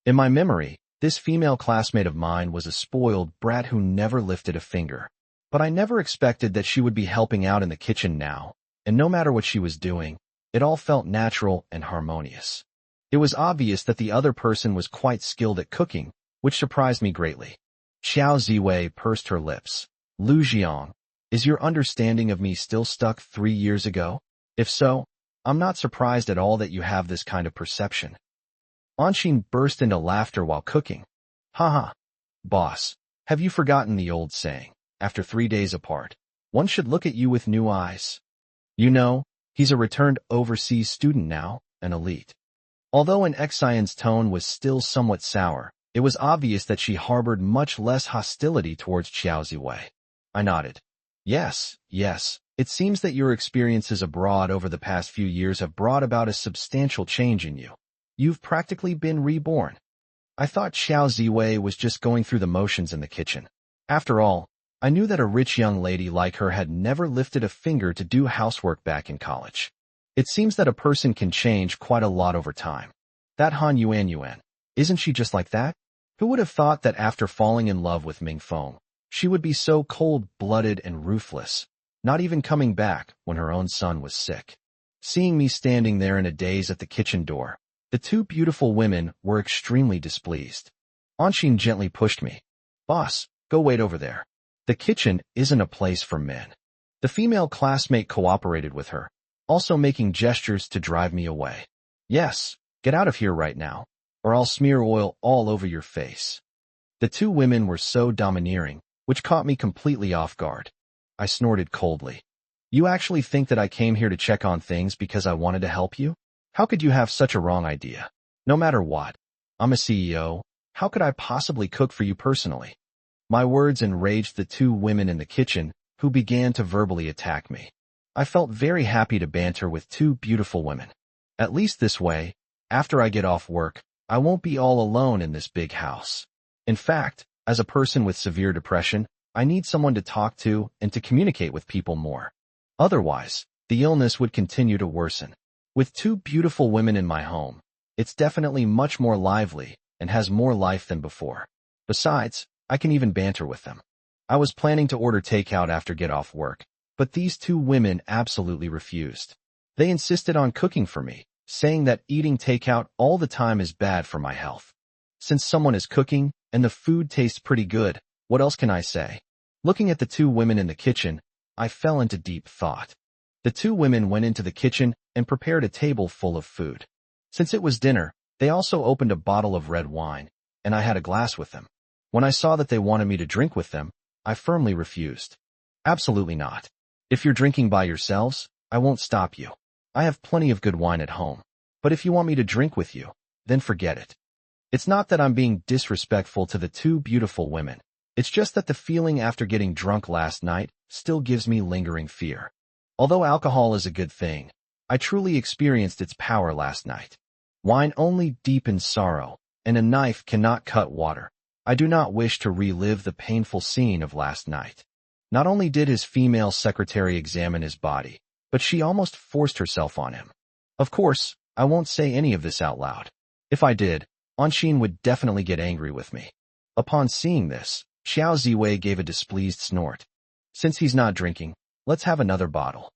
In my memory, this female classmate of mine was a spoiled brat who never lifted a finger. But I never expected that she would be helping out in the kitchen now, and no matter what she was doing, it all felt natural and harmonious. It was obvious that the other person was quite skilled at cooking, which surprised me greatly. Xiao Ziwei pursed her lips. Lu Jiang, is your understanding of me still stuck 3 years ago? If so, I'm not surprised at all that you have this kind of perception. Anshin burst into laughter while cooking. Haha. Boss, have you forgotten the old saying, after 3 days apart, one should look at you with new eyes? You know, he's a returned overseas student now, an elite. Although in Xian's tone was still somewhat sour, it was obvious that she harbored much less hostility towards Xiao Ziwei. I nodded. Yes, it seems that your experiences abroad over the past few years have brought about a substantial change in you. You've practically been reborn. I thought Xiao Ziwei was just going through the motions in the kitchen. After all, I knew that a rich young lady like her had never lifted a finger to do housework back in college. It seems that a person can change quite a lot over time. That Han Yuan, isn't she just like that? Who would have thought that after falling in love with Ming Feng, she would be so cold-blooded and ruthless, not even coming back when her own son was sick? Seeing me standing there in a daze at the kitchen door, the two beautiful women were extremely displeased. Anshin gently pushed me. Boss, go wait over there. The kitchen isn't a place for men. The female classmate cooperated with her, also making gestures to drive me away. Yes, get out of here right now, or I'll smear oil all over your face. The two women were so domineering, which caught me completely off guard. I snorted coldly. You actually think that I came here to check on things because I wanted to help you? How could you have such a wrong idea? No matter what, I'm a CEO. How could I possibly cook for you personally? My words enraged the two women in the kitchen, who began to verbally attack me. I felt very happy to banter with two beautiful women. At least this way, after I get off work, I won't be all alone in this big house. In fact, as a person with severe depression, I need someone to talk to and to communicate with people more. Otherwise, the illness would continue to worsen. With two beautiful women in my home, it's definitely much more lively and has more life than before. Besides, I can even banter with them. I was planning to order takeout after get off work, but these two women absolutely refused. They insisted on cooking for me, saying that eating takeout all the time is bad for my health. Since someone is cooking and the food tastes pretty good, what else can I say? Looking at the two women in the kitchen, I fell into deep thought. The two women went into the kitchen and prepared a table full of food. Since it was dinner, they also opened a bottle of red wine, and I had a glass with them. When I saw that they wanted me to drink with them, I firmly refused. Absolutely not. If you're drinking by yourselves, I won't stop you. I have plenty of good wine at home. But if you want me to drink with you, then forget it. It's not that I'm being disrespectful to the two beautiful women. It's just that the feeling after getting drunk last night still gives me lingering fear. Although alcohol is a good thing, I truly experienced its power last night. Wine only deepens sorrow, and a knife cannot cut water. I do not wish to relive the painful scene of last night. Not only did his female secretary examine his body, but she almost forced herself on him. Of course, I won't say any of this out loud. If I did, Anshin would definitely get angry with me. Upon seeing this, Xiao Ziwei gave a displeased snort. Since he's not drinking, let's have another bottle.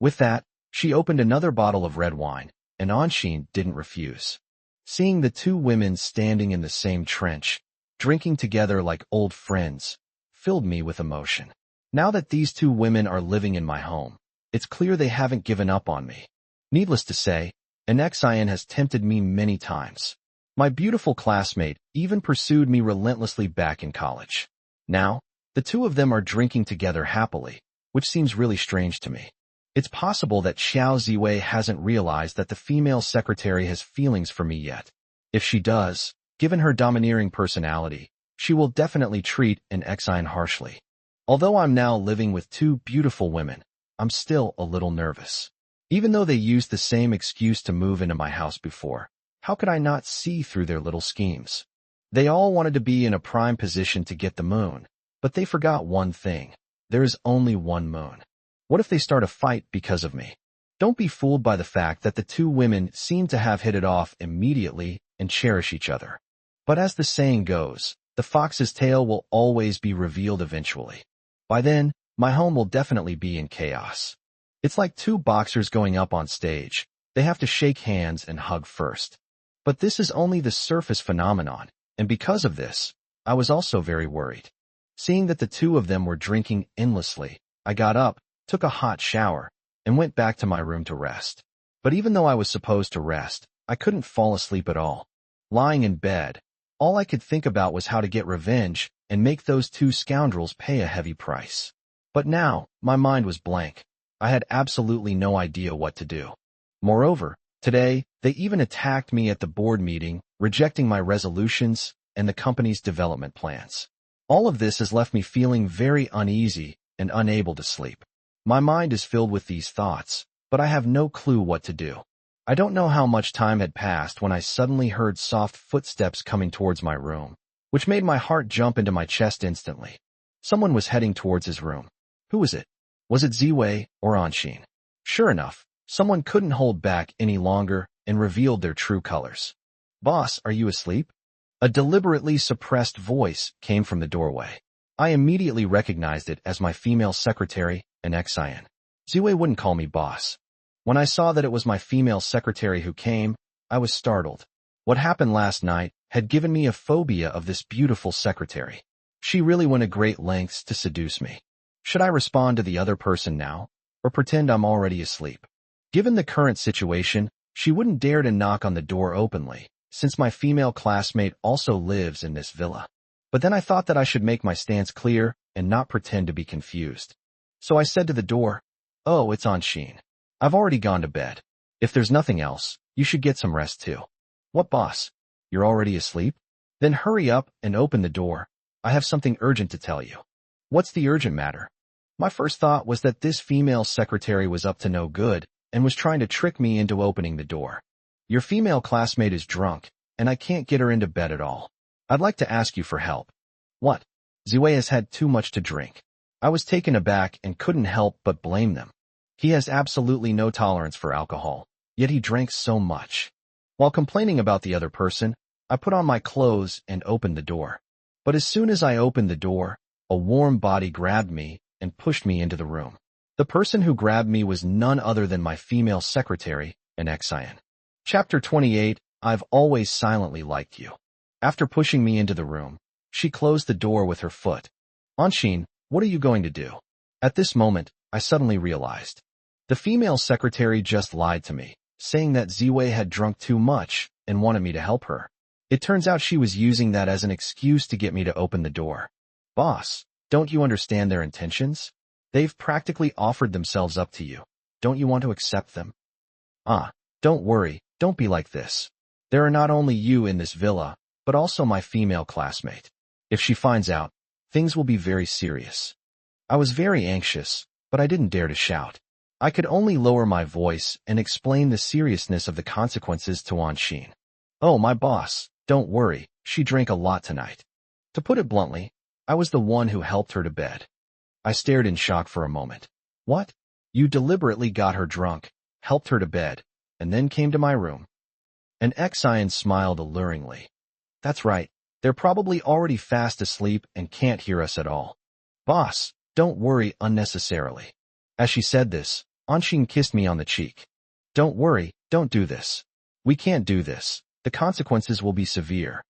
With that, she opened another bottle of red wine, and Anshin didn't refuse. Seeing the two women standing in the same trench, drinking together like old friends, filled me with emotion. Now that these two women are living in my home, it's clear they haven't given up on me. Needless to say, an Xian has tempted me many times. My beautiful classmate even pursued me relentlessly back in college. Now, the two of them are drinking together happily, which seems really strange to me. It's possible that Xiao Ziwei hasn't realized that the female secretary has feelings for me yet. If she does, given her domineering personality, she will definitely treat an Xian harshly. Although I'm now living with two beautiful women, I'm still a little nervous. Even though they used the same excuse to move into my house before, how could I not see through their little schemes? They all wanted to be in a prime position to get the moon, but they forgot one thing. There is only one moon. What if they start a fight because of me? Don't be fooled by the fact that the two women seem to have hit it off immediately and cherish each other. But as the saying goes, the fox's tail will always be revealed eventually. By then, my home will definitely be in chaos. It's like two boxers going up on stage. They have to shake hands and hug first. But this is only the surface phenomenon, and because of this, I was also very worried. Seeing that the two of them were drinking endlessly, I got up, took a hot shower, and went back to my room to rest. But even though I was supposed to rest, I couldn't fall asleep at all. Lying in bed, all I could think about was how to get revenge and make those two scoundrels pay a heavy price. But now, my mind was blank. I had absolutely no idea what to do. Moreover, today, they even attacked me at the board meeting, rejecting my resolutions and the company's development plans. All of this has left me feeling very uneasy and unable to sleep. My mind is filled with these thoughts, but I have no clue what to do. I don't know how much time had passed when I suddenly heard soft footsteps coming towards my room, which made my heart jump into my chest instantly. Someone was heading towards his room. Who was it? Was it Ziwei or Anshin? Sure enough, someone couldn't hold back any longer and revealed their true colors. "Boss, are you asleep?" A deliberately suppressed voice came from the doorway. I immediately recognized it as my female secretary, an Xian. Ziwei wouldn't call me boss. When I saw that it was my female secretary who came, I was startled. What happened last night had given me a phobia of this beautiful secretary. She really went to great lengths to seduce me. Should I respond to the other person now, or pretend I'm already asleep? Given the current situation, she wouldn't dare to knock on the door openly, since my female classmate also lives in this villa. But then I thought that I should make my stance clear and not pretend to be confused. So I said to the door, "Oh, it's Anshin. I've already gone to bed. If there's nothing else, you should get some rest too." "What, boss? You're already asleep? Then hurry up and open the door. I have something urgent to tell you." "What's the urgent matter?" My first thought was that this female secretary was up to no good and was trying to trick me into opening the door. "Your female classmate is drunk, and I can't get her into bed at all. I'd like to ask you for help." "What?" "Ziwei has had too much to drink." I was taken aback and couldn't help but blame them. He has absolutely no tolerance for alcohol, yet he drank so much. While complaining about the other person, I put on my clothes and opened the door. But as soon as I opened the door, a warm body grabbed me and pushed me into the room. The person who grabbed me was none other than my female secretary, an Xian. Chapter 28, I've always silently liked you. After pushing me into the room, she closed the door with her foot. "Anshin, what are you going to do?" At this moment, I suddenly realized. The female secretary just lied to me, saying that Ziwei had drunk too much and wanted me to help her. It turns out she was using that as an excuse to get me to open the door. "Boss, don't you understand their intentions? They've practically offered themselves up to you. Don't you want to accept them?" Don't worry, don't be like this. There are not only you in this villa, but also my female classmate. If she finds out, things will be very serious." I was very anxious, but I didn't dare to shout. I could only lower my voice and explain the seriousness of the consequences to Anshin. "Oh, my boss, don't worry, she drank a lot tonight." To put it bluntly, I was the one who helped her to bed. I stared in shock for a moment. What? You deliberately got her drunk, helped her to bed, and then came to my room? An Xian smiled alluringly. That's right. They're probably already fast asleep and can't hear us at all. Boss, don't worry unnecessarily. As she said this, Anshin kissed me on the cheek. Don't worry, don't do this. We can't do this. The consequences will be severe.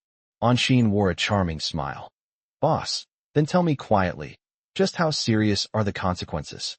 Anshin wore a charming smile. Boss, then tell me quietly, just how serious are the consequences?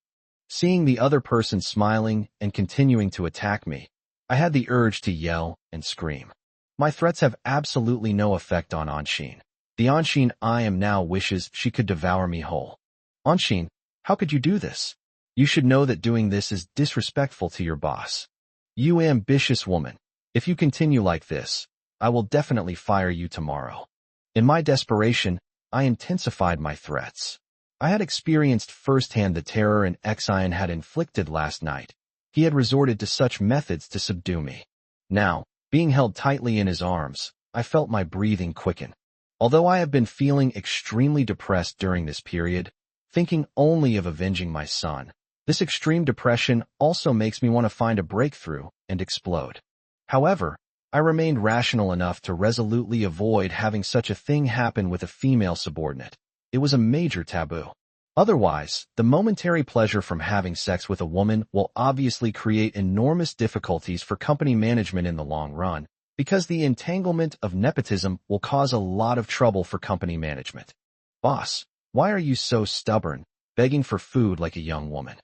Seeing the other person smiling and continuing to attack me, I had the urge to yell and scream. My threats have absolutely no effect on Anshin. The Anshin I am now wishes she could devour me whole. Anshin, how could you do this? You should know that doing this is disrespectful to your boss. You ambitious woman. If you continue like this, I will definitely fire you tomorrow. In my desperation, I intensified my threats. I had experienced firsthand the terror an Xian had inflicted last night. He had resorted to such methods to subdue me. Now, being held tightly in his arms, I felt my breathing quicken. Although I have been feeling extremely depressed during this period, thinking only of avenging my son, this extreme depression also makes me want to find a breakthrough and explode. However, I remained rational enough to resolutely avoid having such a thing happen with a female subordinate. It was a major taboo. Otherwise, the momentary pleasure from having sex with a woman will obviously create enormous difficulties for company management in the long run, because the entanglement of nepotism will cause a lot of trouble for company management. Boss, why are you so stubborn, begging for food like a young woman?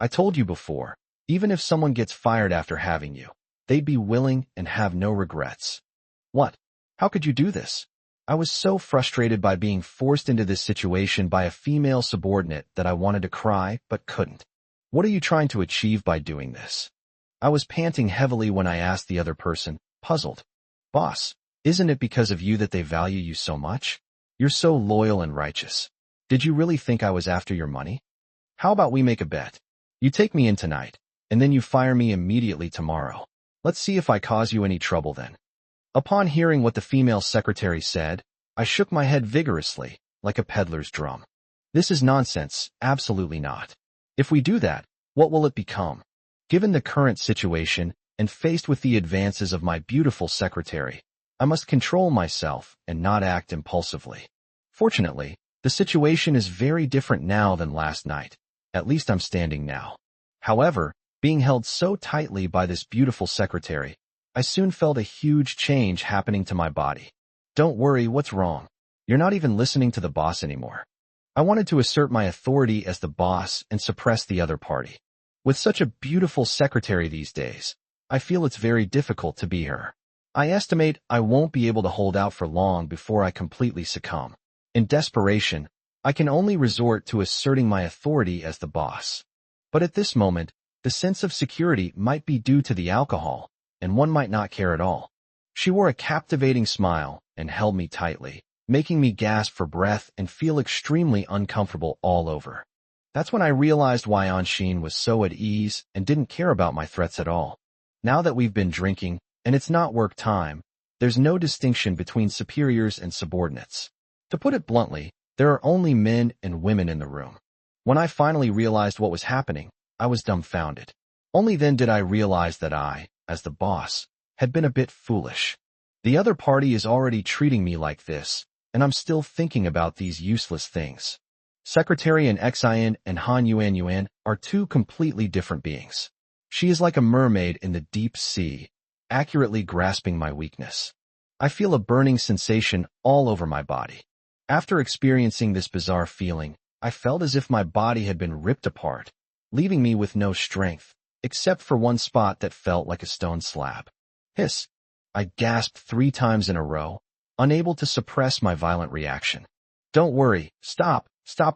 I told you before, even if someone gets fired after having you, they'd be willing and have no regrets. What? How could you do this? I was so frustrated by being forced into this situation by a female subordinate that I wanted to cry but couldn't. What are you trying to achieve by doing this? I was panting heavily when I asked the other person, puzzled. Boss, isn't it because of you that they value you so much? You're so loyal and righteous. Did you really think I was after your money? How about we make a bet? You take me in tonight, and then you fire me immediately tomorrow. Let's see if I cause you any trouble then. Upon hearing what the female secretary said, I shook my head vigorously, like a peddler's drum. This is nonsense, absolutely not. If we do that, what will it become? Given the current situation, and faced with the advances of my beautiful secretary, I must control myself and not act impulsively. Fortunately, the situation is very different now than last night. At least I'm standing now. However, being held so tightly by this beautiful secretary, I soon felt a huge change happening to my body. Don't worry, what's wrong? You're not even listening to the boss anymore. I wanted to assert my authority as the boss and suppress the other party. With such a beautiful secretary these days, I feel it's very difficult to be her. I estimate I won't be able to hold out for long before I completely succumb. In desperation, I can only resort to asserting my authority as the boss. But at this moment, the sense of security might be due to the alcohol, and one might not care at all. She wore a captivating smile and held me tightly, making me gasp for breath and feel extremely uncomfortable all over. That's when I realized why Anshin was so at ease and didn't care about my threats at all. Now that we've been drinking, and it's not work time, there's no distinction between superiors and subordinates. To put it bluntly, there are only men and women in the room. When I finally realized what was happening, I was dumbfounded. Only then did I realize that I, as the boss, had been a bit foolish. The other party is already treating me like this, and I'm still thinking about these useless things. Secretary and Xian and Han Yuan are two completely different beings. She is like a mermaid in the deep sea, accurately grasping my weakness. I feel a burning sensation all over my body. After experiencing this bizarre feeling, I felt as if my body had been ripped apart, leaving me with no strength, except for one spot that felt like a stone slab. Hiss! I gasped 3 times in a row, unable to suppress my violent reaction. Don't worry, stop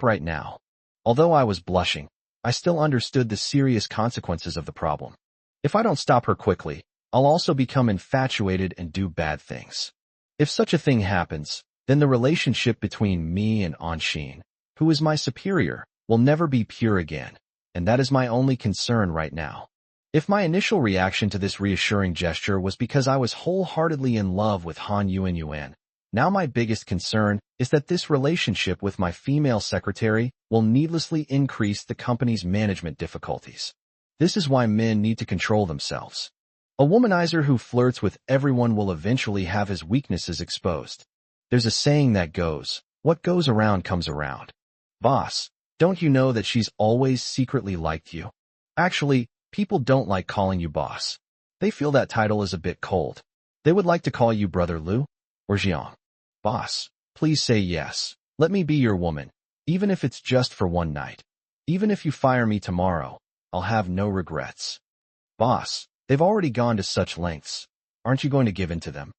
right now. Although I was blushing, I still understood the serious consequences of the problem. If I don't stop her quickly, I'll also become infatuated and do bad things. If such a thing happens, then the relationship between me and Anshin, who is my superior, will never be pure again, and that is my only concern right now. If my initial reaction to this reassuring gesture was because I was wholeheartedly in love with Han Yuan, now my biggest concern is that this relationship with my female secretary will needlessly increase the company's management difficulties. This is why men need to control themselves. A womanizer who flirts with everyone will eventually have his weaknesses exposed. There's a saying that goes, "What goes around comes around." Boss, don't you know that she's always secretly liked you? Actually, people don't like calling you boss. They feel that title is a bit cold. They would like to call you Brother Liu or Jiang. Boss, please say yes. Let me be your woman, even if it's just for one night. Even if you fire me tomorrow, I'll have no regrets. Boss, they've already gone to such lengths. Aren't you going to give in to them?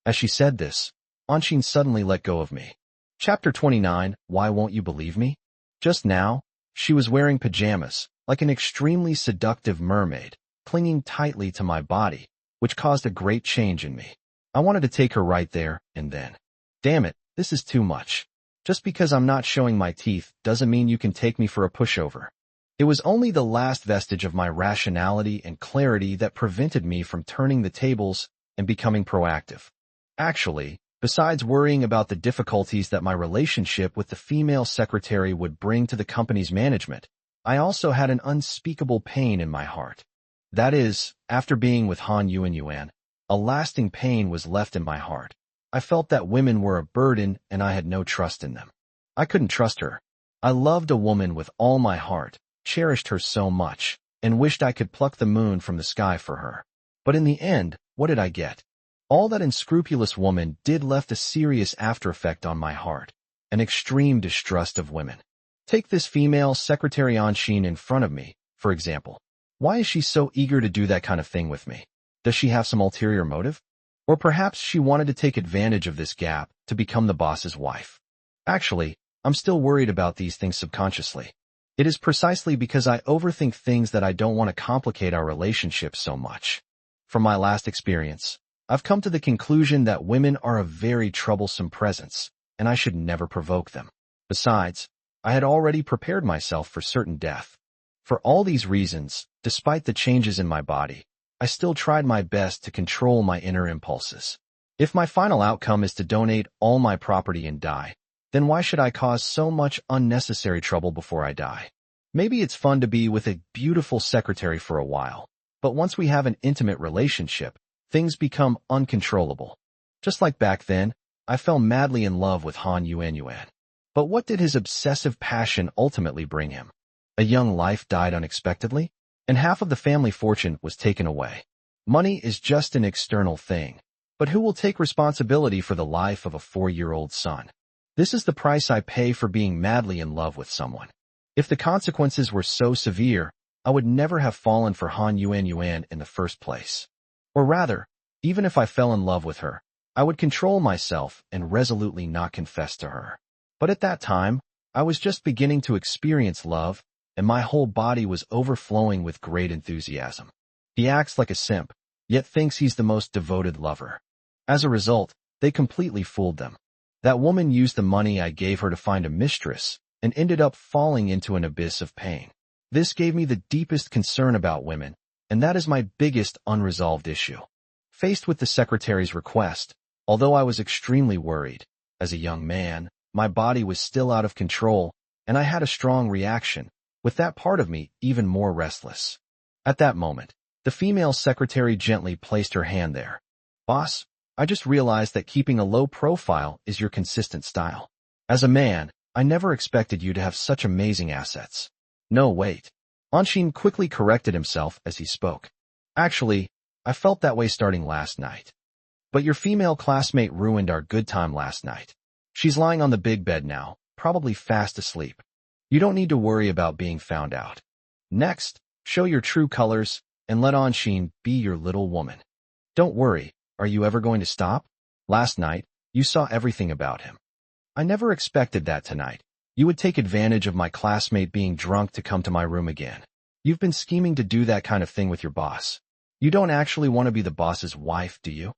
As she said this, Anshin suddenly let go of me. Chapter 29, Why Won't You Believe Me? Just now, she was wearing pajamas, like an extremely seductive mermaid, clinging tightly to my body, which caused a great change in me. I wanted to take her right there and then. Damn it, this is too much. Just because I'm not showing my teeth doesn't mean you can take me for a pushover. It was only the last vestige of my rationality and clarity that prevented me from turning the tables and becoming proactive. Actually, besides worrying about the difficulties that my relationship with the female secretary would bring to the company's management, I also had an unspeakable pain in my heart. That is, after being with Han Yuan, a lasting pain was left in my heart. I felt that women were a burden and I had no trust in them. I couldn't trust her. I loved a woman with all my heart, cherished her so much, and wished I could pluck the moon from the sky for her. But in the end, what did I get? All that unscrupulous woman did left a serious aftereffect on my heart, an extreme distrust of women. Take this female secretary Anshin in front of me, for example. Why is she so eager to do that kind of thing with me? Does she have some ulterior motive? Or perhaps she wanted to take advantage of this gap to become the boss's wife. Actually, I'm still worried about these things subconsciously. It is precisely because I overthink things that I don't want to complicate our relationship so much. From my last experience, I've come to the conclusion that women are a very troublesome presence, and I should never provoke them. Besides, I had already prepared myself for certain death. For all these reasons, despite the changes in my body, I still tried my best to control my inner impulses. If my final outcome is to donate all my property and die, then why should I cause so much unnecessary trouble before I die? Maybe it's fun to be with a beautiful secretary for a while, but once we have an intimate relationship, things become uncontrollable. Just like back then, I fell madly in love with Han Yuan. But what did his obsessive passion ultimately bring him? A young life died unexpectedly, and half of the family fortune was taken away. Money is just an external thing, but who will take responsibility for the life of a 4-year-old son? This is the price I pay for being madly in love with someone. If the consequences were so severe, I would never have fallen for Han Yuan in the first place. Or rather, even if I fell in love with her, I would control myself and resolutely not confess to her. But at that time, I was just beginning to experience love, and my whole body was overflowing with great enthusiasm. He acts like a simp, yet thinks he's the most devoted lover. As a result, they completely fooled them. That woman used the money I gave her to find a mistress, and ended up falling into an abyss of pain. This gave me the deepest concern about women, and that is my biggest unresolved issue. Faced with the secretary's request, although I was extremely worried, as a young man, my body was still out of control, and I had a strong reaction, with that part of me even more restless. At that moment, the female secretary gently placed her hand there. Boss, I just realized that keeping a low profile is your consistent style. As a man, I never expected you to have such amazing assets. No, wait. Anshin quickly corrected himself as he spoke. Actually, I felt that way starting last night. But your female classmate ruined our good time last night. She's lying on the big bed now, probably fast asleep. You don't need to worry about being found out. Next, show your true colors and let Anshin be your little woman. Don't worry, are you ever going to stop? Last night, you saw everything about him. I never expected that tonight. You would take advantage of my classmate being drunk to come to my room again. You've been scheming to do that kind of thing with your boss. You don't actually want to be the boss's wife, do you?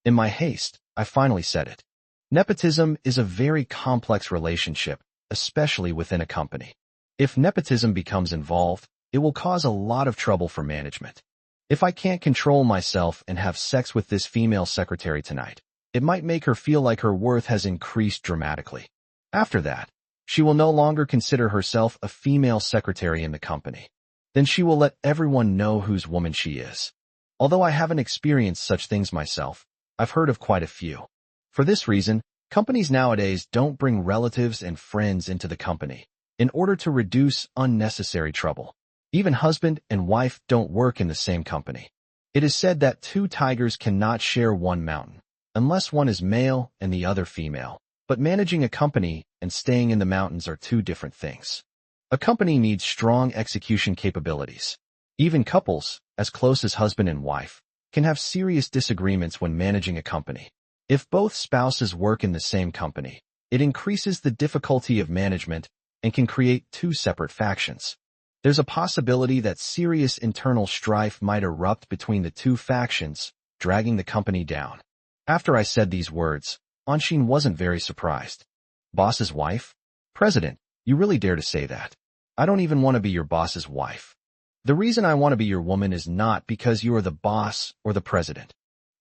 In my haste, I finally said it. Nepotism is a very complex relationship, especially within a company. If nepotism becomes involved, it will cause a lot of trouble for management. If I can't control myself and have sex with this female secretary tonight, it might make her feel like her worth has increased dramatically. After that, She will no longer consider herself a female secretary in the company. Then she will let everyone know whose woman she is. Although I haven't experienced such things myself, I've heard of quite a few. For this reason, companies nowadays don't bring relatives and friends into the company in order to reduce unnecessary trouble. Even husband and wife don't work in the same company. It is said that two tigers cannot share one mountain, unless one is male and the other female. But managing a company and staying in the mountains are two different things. A company needs strong execution capabilities. Even couples, as close as husband and wife, can have serious disagreements when managing a company. If both spouses work in the same company, it increases the difficulty of management and can create two separate factions. There's a possibility that serious internal strife might erupt between the two factions, dragging the company down. After I said these words, Anshin wasn't very surprised. Boss's wife? President, you really dare to say that? I don't even want to be your boss's wife. The reason I want to be your woman is not because you are the boss or the president.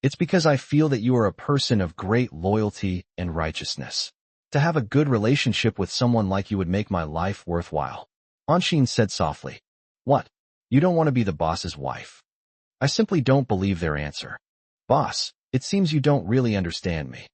It's because I feel that you are a person of great loyalty and righteousness. To have a good relationship with someone like you would make my life worthwhile. Anshin said softly. What? You don't want to be the boss's wife? I simply don't believe their answer. Boss, it seems you don't really understand me.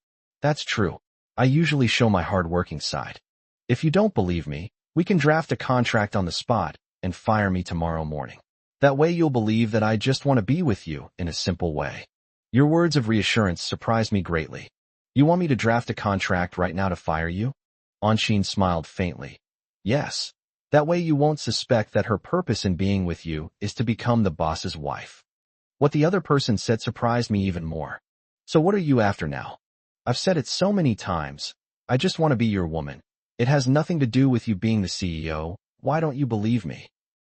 That's true. I usually show my hard-working side. If you don't believe me, we can draft a contract on the spot and fire me tomorrow morning. That way you'll believe that I just want to be with you in a simple way. Your words of reassurance surprised me greatly. You want me to draft a contract right now to fire you? Anshin smiled faintly. Yes. That way you won't suspect that her purpose in being with you is to become the boss's wife. What the other person said surprised me even more. So what are you after now? I've said it so many times. I just want to be your woman. It has nothing to do with you being the CEO. Why don't you believe me?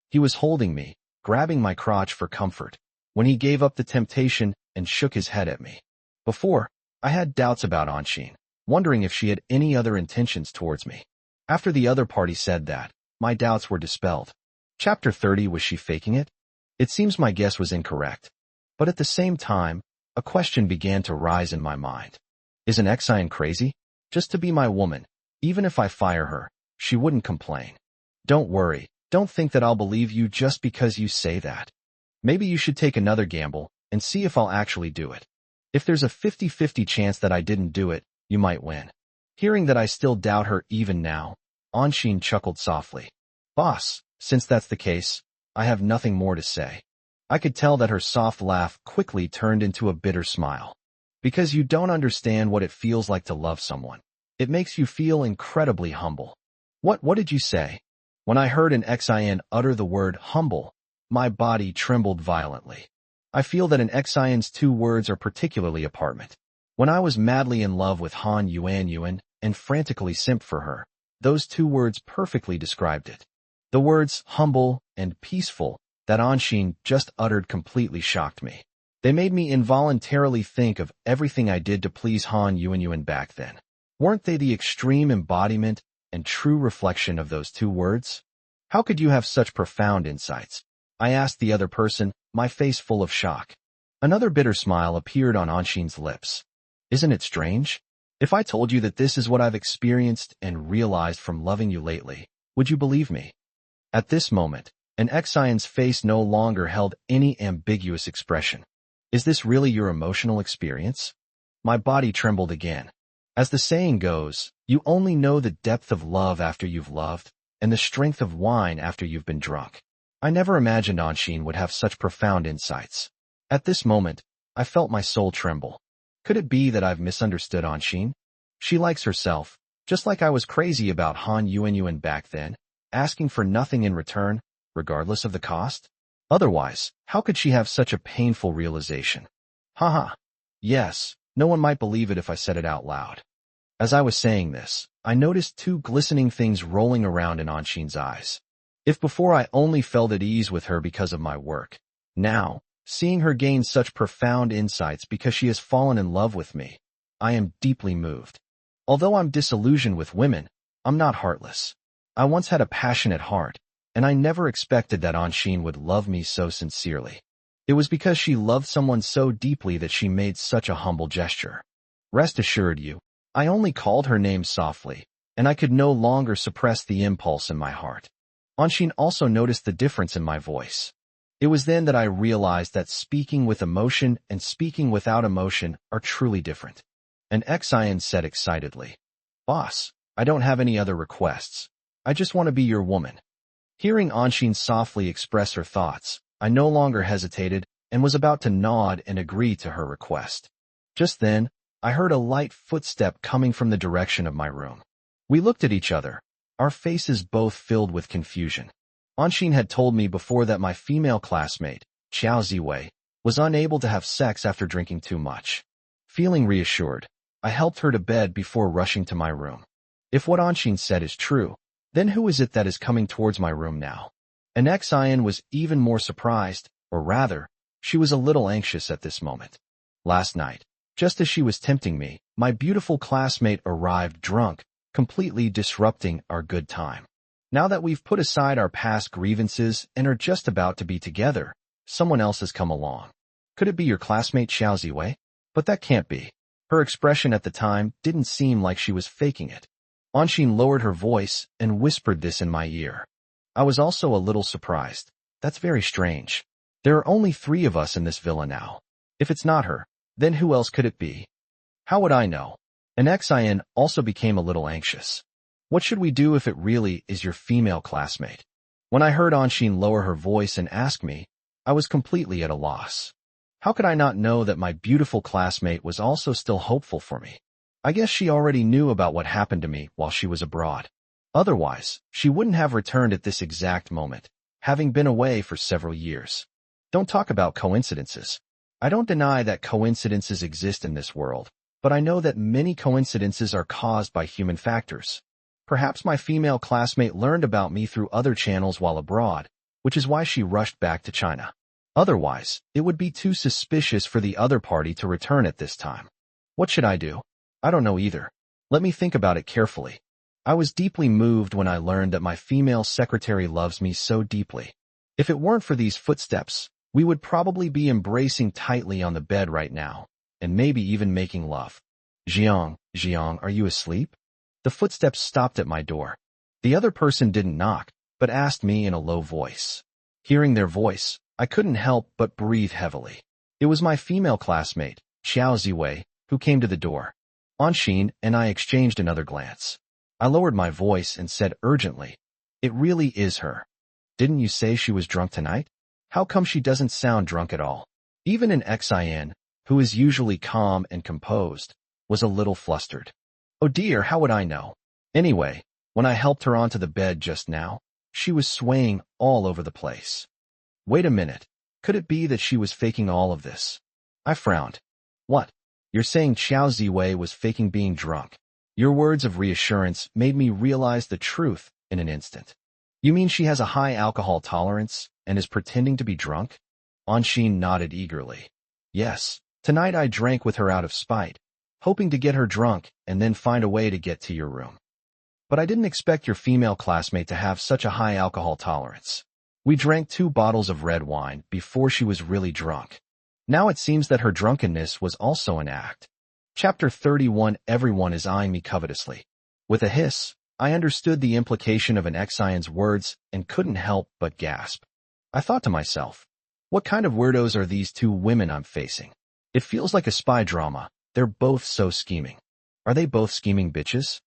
He was holding me, grabbing my crotch for comfort, when he gave up the temptation and shook his head at me. Before, I had doubts about Anshin, wondering if she had any other intentions towards me. After the other party said that, my doubts were dispelled. Chapter 30. Was she faking it? It seems my guess was incorrect. But at the same time, a question began to rise in my mind. Is an Xian crazy? Just to be my woman. Even if I fire her, she wouldn't complain. Don't worry. Don't think that I'll believe you just because you say that. Maybe you should take another gamble and see if I'll actually do it. If there's a 50-50 chance that I didn't do it, you might win. Hearing that I still doubt her even now, Anshin chuckled softly. Boss, since that's the case, I have nothing more to say. I could tell that her soft laugh quickly turned into a bitter smile. Because you don't understand what it feels like to love someone. It makes you feel incredibly humble. What did you say? When I heard an Xian utter the word humble, my body trembled violently. I feel that an Xian's two words are particularly apparent. When I was madly in love with Han Yuan and frantically simped for her, those two words perfectly described it. The words humble and peaceful that Anshin just uttered completely shocked me. They made me involuntarily think of everything I did to please Han Yuan back then. Weren't they the extreme embodiment and true reflection of those two words? How could you have such profound insights? I asked the other person, my face full of shock. Another bitter smile appeared on Anshin's lips. Isn't it strange? If I told you that this is what I've experienced and realized from loving you lately, would you believe me? At this moment, an Xian's face no longer held any ambiguous expression. Is this really your emotional experience? My body trembled again. As the saying goes, you only know the depth of love after you've loved, and the strength of wine after you've been drunk. I never imagined Anshin would have such profound insights. At this moment, I felt my soul tremble. Could it be that I've misunderstood Anshin? She likes herself, just like I was crazy about Han Yuan back then, asking for nothing in return, regardless of the cost? Otherwise, how could she have such a painful realization? Haha. Yes, no one might believe it if I said it out loud. As I was saying this, I noticed two glistening things rolling around in Anshin's eyes. If before I only felt at ease with her because of my work, now, seeing her gain such profound insights because she has fallen in love with me, I am deeply moved. Although I'm disillusioned with women, I'm not heartless. I once had a passionate heart, and I never expected that Anshin would love me so sincerely. It was because she loved someone so deeply that she made such a humble gesture. Rest assured you, I only called her name softly, and I could no longer suppress the impulse in my heart. Anshin also noticed the difference in my voice. It was then that I realized that speaking with emotion and speaking without emotion are truly different. And Xian said excitedly, "Boss, I don't have any other requests. I just want to be your woman." Hearing Anshin softly express her thoughts, I no longer hesitated and was about to nod and agree to her request. Just then, I heard a light footstep coming from the direction of my room. We looked at each other, our faces both filled with confusion. Anshin had told me before that my female classmate, Xiao Ziwei, was unable to have sex after drinking too much. Feeling reassured, I helped her to bed before rushing to my room. If what Anshin said is true, then who is it that is coming towards my room now? And Xian was even more surprised, or rather, she was a little anxious at this moment. Last night, just as she was tempting me, my beautiful classmate arrived drunk, completely disrupting our good time. Now that we've put aside our past grievances and are just about to be together, someone else has come along. Could it be your classmate Xiao Ziwei? But that can't be. Her expression at the time didn't seem like she was faking it. Anshin lowered her voice and whispered this in my ear. I was also a little surprised. That's very strange. There are only 3 of us in this villa now. If it's not her, then who else could it be? How would I know? And Xian also became a little anxious. What should we do if it really is your female classmate? When I heard Anshin lower her voice and ask me, I was completely at a loss. How could I not know that my beautiful classmate was also still hopeful for me? I guess she already knew about what happened to me while she was abroad. Otherwise, she wouldn't have returned at this exact moment, having been away for several years. Don't talk about coincidences. I don't deny that coincidences exist in this world, but I know that many coincidences are caused by human factors. Perhaps my female classmate learned about me through other channels while abroad, which is why she rushed back to China. Otherwise, it would be too suspicious for the other party to return at this time. What should I do? I don't know either. Let me think about it carefully. I was deeply moved when I learned that my female secretary loves me so deeply. If it weren't for these footsteps, we would probably be embracing tightly on the bed right now, and maybe even making love. Jiang, are you asleep? The footsteps stopped at my door. The other person didn't knock, but asked me in a low voice. Hearing their voice, I couldn't help but breathe heavily. It was my female classmate, Xiao Ziwei, who came to the door. Anshin and I exchanged another glance. I lowered my voice and said urgently, "It really is her. Didn't you say she was drunk tonight? How come she doesn't sound drunk at all?" Even an Xian, who is usually calm and composed, was a little flustered. Oh dear, how would I know? Anyway, when I helped her onto the bed just now, she was swaying all over the place. Wait a minute, could it be that she was faking all of this? I frowned. What? You're saying Xiao Ziwei was faking being drunk? Your words of reassurance made me realize the truth in an instant. You mean she has a high alcohol tolerance and is pretending to be drunk? Anshin nodded eagerly. Yes, tonight I drank with her out of spite, hoping to get her drunk and then find a way to get to your room. But I didn't expect your female classmate to have such a high alcohol tolerance. We drank 2 bottles of red wine before she was really drunk. Now it seems that her drunkenness was also an act. Chapter 31. Everyone is eyeing me covetously. With a hiss, I understood the implication of an Xian's words and couldn't help but gasp. I thought to myself, what kind of weirdos are these 2 women I'm facing? It feels like a spy drama. They're both so scheming. Are they both scheming bitches?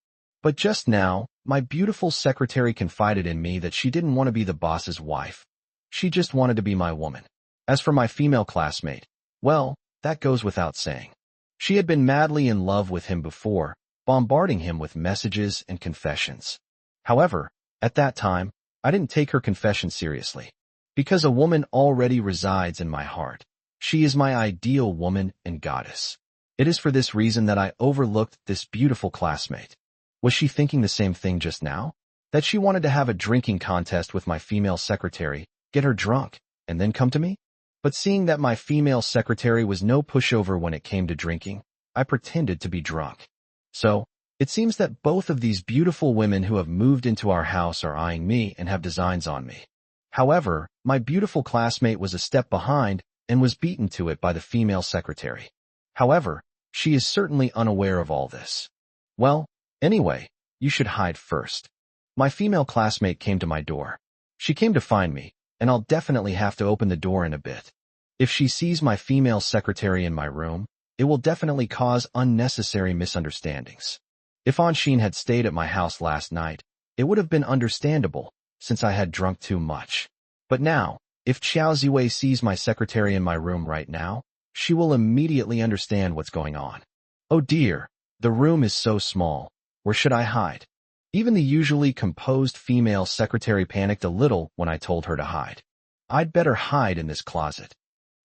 But just now, my beautiful secretary confided in me that she didn't want to be the boss's wife. She just wanted to be my woman. As for my female classmate, well, that goes without saying. She had been madly in love with him before, bombarding him with messages and confessions. However, at that time, I didn't take her confession seriously. Because a woman already resides in my heart. She is my ideal woman and goddess. It is for this reason that I overlooked this beautiful classmate. Was she thinking the same thing just now? That she wanted to have a drinking contest with my female secretary, get her drunk, and then come to me? But seeing that my female secretary was no pushover when it came to drinking, I pretended to be drunk. So, it seems that both of these beautiful women who have moved into our house are eyeing me and have designs on me. However, my beautiful classmate was a step behind and was beaten to it by the female secretary. However, she is certainly unaware of all this. Well, anyway, You should hide first. My female classmate came to my door. She came to find me, and I'll definitely have to open the door in a bit. If she sees my female secretary in my room, it will definitely cause unnecessary misunderstandings. If Anshin had stayed at my house last night, it would have been understandable, since I had drunk too much. But now, if Xiao Ziwei sees my secretary in my room right now, she will immediately understand what's going on. Oh dear, the room is so small. Where should I hide? Even the usually composed female secretary panicked a little when I told her to hide. I'd better hide in this closet.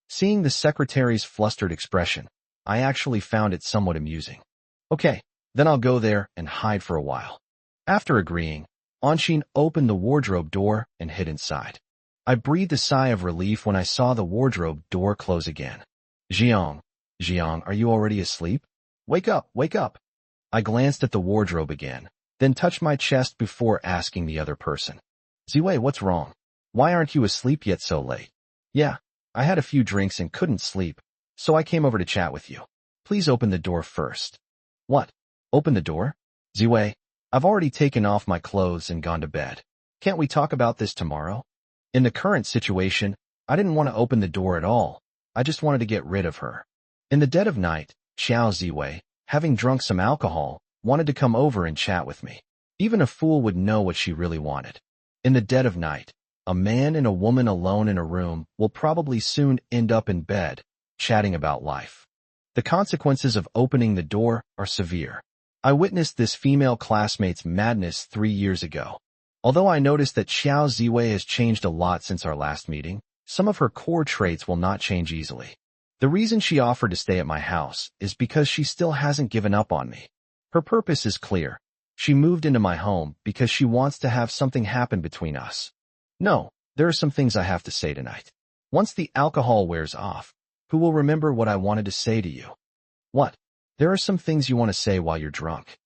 Seeing the secretary's flustered expression, I actually found it somewhat amusing. Okay, then I'll go there and hide for a while. After agreeing, Anshin opened the wardrobe door and hid inside. I breathed a sigh of relief when I saw the wardrobe door close again. Jiang, are you already asleep? Wake up, wake up. I glanced at the wardrobe again, then touched my chest before asking the other person. Ziwei, what's wrong? Why aren't you asleep yet so late? Yeah, I had a few drinks and couldn't sleep, so I came over to chat with you. Please open the door first. What? Open the door? Ziwei, I've already taken off my clothes and gone to bed. Can't we talk about this tomorrow? In the current situation, I didn't want to open the door at all. I just wanted to get rid of her. In the dead of night, Xiao Ziwei, having drunk some alcohol, wanted to come over and chat with me. Even a fool would know what she really wanted. In the dead of night, a man and a woman alone in a room will probably soon end up in bed, chatting about life. The consequences of opening the door are severe. I witnessed this female classmate's madness 3 years ago. Although I noticed that Xiao Ziwei has changed a lot since our last meeting, some of her core traits will not change easily. The reason she offered to stay at my house is because she still hasn't given up on me. Her purpose is clear. She moved into my home because she wants to have something happen between us. No, there are some things I have to say tonight. Once the alcohol wears off, who will remember what I wanted to say to you? What? There are some things you want to say while you're drunk.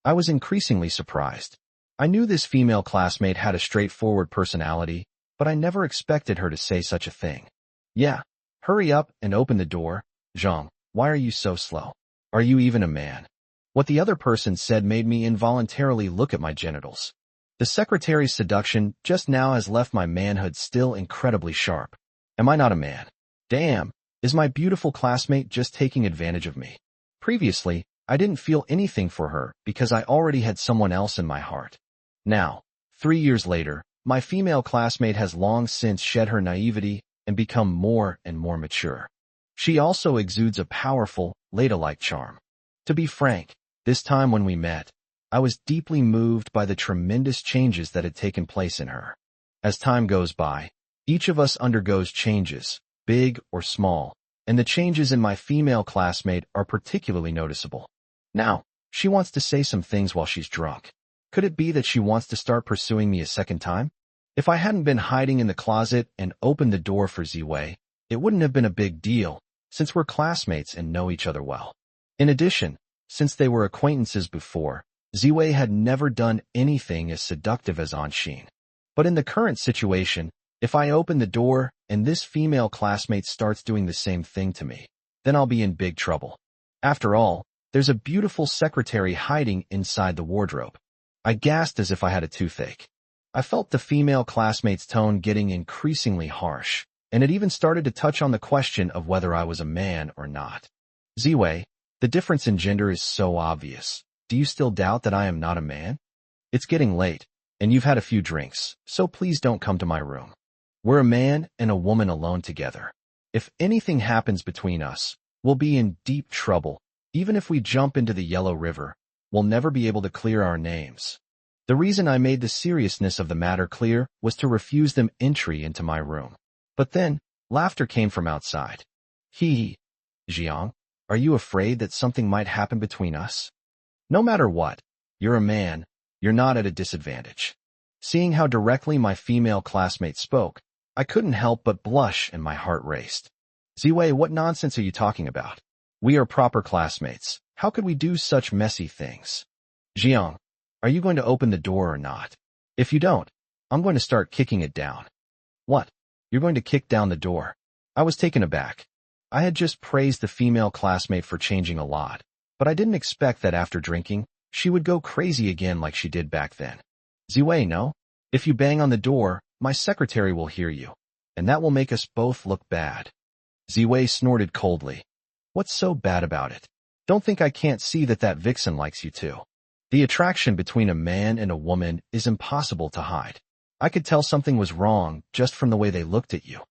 I was increasingly surprised. I knew this female classmate had a straightforward personality, but I never expected her to say such a thing. Yeah, hurry up and open the door. Zhang, why are you so slow? Are you even a man? What the other person said made me involuntarily look at my genitals. The secretary's seduction just now has left my manhood still incredibly sharp. Am I not a man? Damn, is my beautiful classmate just taking advantage of me? Previously, I didn't feel anything for her because I already had someone else in my heart. Now, 3 years later, my female classmate has long since shed her naivety and become more and more mature. She also exudes a powerful, ladylike charm. To be frank, this time when we met, I was deeply moved by the tremendous changes that had taken place in her. As time goes by, each of us undergoes changes, big or small, and the changes in my female classmate are particularly noticeable. Now, she wants to say some things while she's drunk. Could it be that she wants to start pursuing me a second time? If I hadn't been hiding in the closet and opened the door for Ziwei, it wouldn't have been a big deal, since we're classmates and know each other well. In addition, since they were acquaintances before, Ziwei had never done anything as seductive as Anshin. But in the current situation, if I open the door and this female classmate starts doing the same thing to me, then I'll be in big trouble. After all, there's a beautiful secretary hiding inside the wardrobe. I gasped as if I had a toothache. I felt the female classmate's tone getting increasingly harsh, and it even started to touch on the question of whether I was a man or not. Ziwei, the difference in gender is so obvious. Do you still doubt that I am not a man? It's getting late, and you've had a few drinks, so please don't come to my room. We're a man and a woman alone together. If anything happens between us, we'll be in deep trouble. Even if we jump into the Yellow River, we'll never be able to clear our names. The reason I made the seriousness of the matter clear was to refuse them entry into my room. But then, laughter came from outside. Hee. Jiang, are you afraid that something might happen between us? No matter what, you're a man, you're not at a disadvantage. Seeing how directly my female classmate spoke, I couldn't help but blush and my heart raced. Ziwei, what nonsense are you talking about? We are proper classmates. How could we do such messy things? Jiang, are you going to open the door or not? If you don't, I'm going to start kicking it down. What? You're going to kick down the door? I was taken aback. I had just praised the female classmate for changing a lot, but I didn't expect that after drinking, she would go crazy again like she did back then. Ziwei, no? If you bang on the door, my secretary will hear you, and that will make us both look bad. Ziwei snorted coldly. What's so bad about it? Don't think I can't see that that vixen likes you too. The attraction between a man and a woman is impossible to hide. I could tell something was wrong just from the way they looked at you.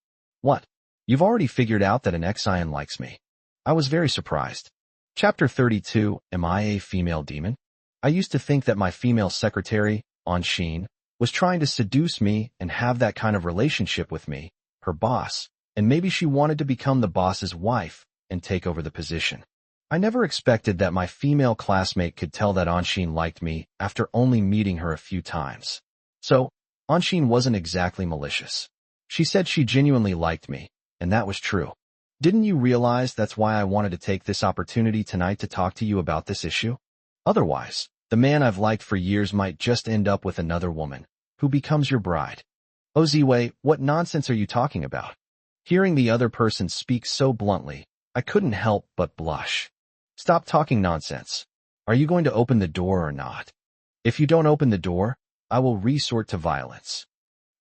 What? You've already figured out that an Xian likes me. I was very surprised. Chapter 32, Am I a Female Demon? I used to think that my female secretary, Anshin, was trying to seduce me and have that kind of relationship with me, her boss, and maybe she wanted to become the boss's wife and take over the position. I never expected that my female classmate could tell that Anshin liked me after only meeting her a few times. So, Anshin wasn't exactly malicious. She said she genuinely liked me, and that was true. Didn't you realize that's why I wanted to take this opportunity tonight to talk to you about this issue? Otherwise, the man I've liked for years might just end up with another woman, who becomes your bride. Oh Ziwei, what nonsense are you talking about? Hearing the other person speak so bluntly, I couldn't help but blush. Stop talking nonsense. Are you going to open the door or not? If you don't open the door, I will resort to violence.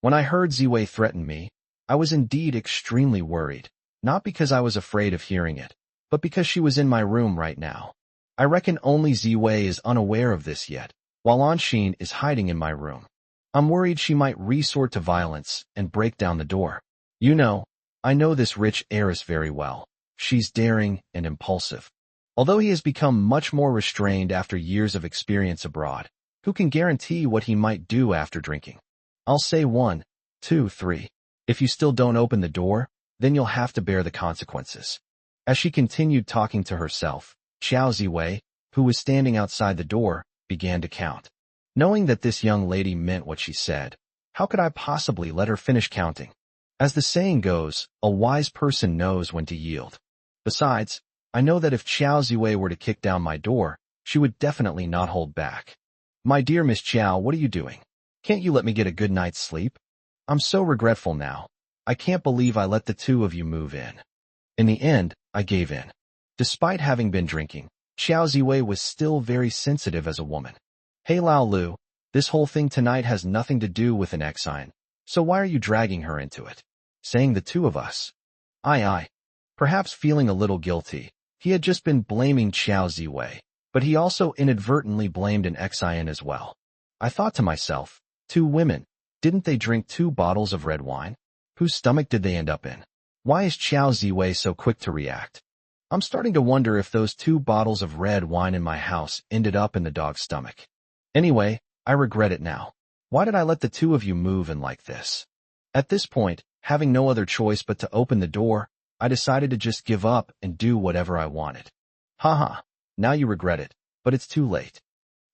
When I heard Ziwei threaten me, I was indeed extremely worried, not because I was afraid of hearing it, but because she was in my room right now. I reckon only Ziwei is unaware of this yet, while Anshin is hiding in my room. I'm worried she might resort to violence and break down the door. You know, I know this rich heiress very well. She's daring and impulsive. Although he has become much more restrained after years of experience abroad, who can guarantee what he might do after drinking? I'll say 1, 2, 3. If you still don't open the door, then you'll have to bear the consequences. As she continued talking to herself, Xiao Ziwei, who was standing outside the door, began to count. Knowing that this young lady meant what she said, how could I possibly let her finish counting? As the saying goes, a wise person knows when to yield. Besides, I know that if Xiao Ziwei were to kick down my door, she would definitely not hold back. My dear Miss Xiao, what are you doing? Can't you let me get a good night's sleep? I'm so regretful now. I can't believe I let the two of you move in. In the end, I gave in. Despite having been drinking, Xiao Ziwei was still very sensitive as a woman. Hey Lao Lu, this whole thing tonight has nothing to do with an Xian, so why are you dragging her into it? Saying the two of us. Aye. Perhaps feeling a little guilty, he had just been blaming Xiao Ziwei, but he also inadvertently blamed an Xian as well. I thought to myself, 2 women, didn't they drink 2 bottles of red wine? Whose stomach did they end up in? Why is Xiao Ziwei so quick to react? I'm starting to wonder if those 2 bottles of red wine in my house ended up in the dog's stomach. Anyway, I regret it now. Why did I let the two of you move in like this? At this point, having no other choice but to open the door, I decided to just give up and do whatever I wanted. Haha, now you regret it, but it's too late.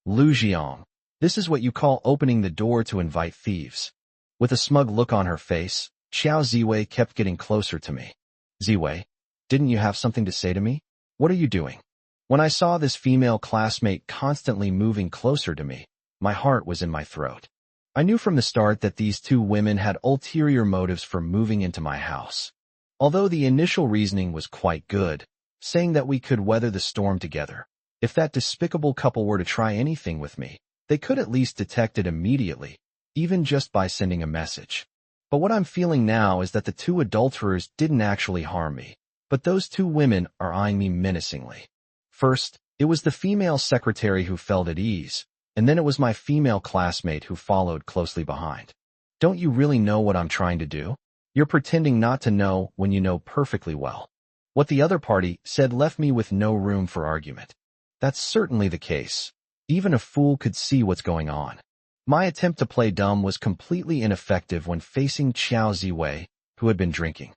Lu Jiang, this is what you call opening the door to invite thieves. With a smug look on her face, Xiao Ziwei kept getting closer to me. Ziwei, didn't you have something to say to me? What are you doing? When I saw this female classmate constantly moving closer to me, my heart was in my throat. I knew from the start that these 2 women had ulterior motives for moving into my house. Although the initial reasoning was quite good, saying that we could weather the storm together. If that despicable couple were to try anything with me, they could at least detect it immediately, even just by sending a message. But what I'm feeling now is that the 2 adulterers didn't actually harm me, but those 2 women are eyeing me menacingly. First, it was the female secretary who felt at ease, and then it was my female classmate who followed closely behind. Don't you really know what I'm trying to do? You're pretending not to know when you know perfectly well. What the other party said left me with no room for argument. That's certainly the case. Even a fool could see what's going on. My attempt to play dumb was completely ineffective when facing Xiao Ziwei, who had been drinking.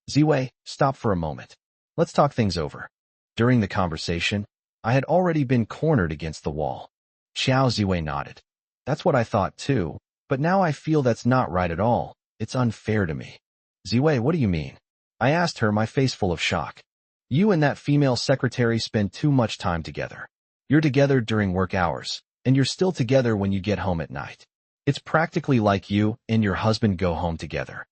Ziwei, stop for a moment. Let's talk things over. During the conversation, I had already been cornered against the wall. Xiao Ziwei nodded. That's what I thought too, but now I feel that's not right at all. It's unfair to me. Ziwei, what do you mean? I asked her, my face full of shock. You and that female secretary spend too much time together. You're together during work hours, and you're still together when you get home at night. It's practically like you and your husband go home together.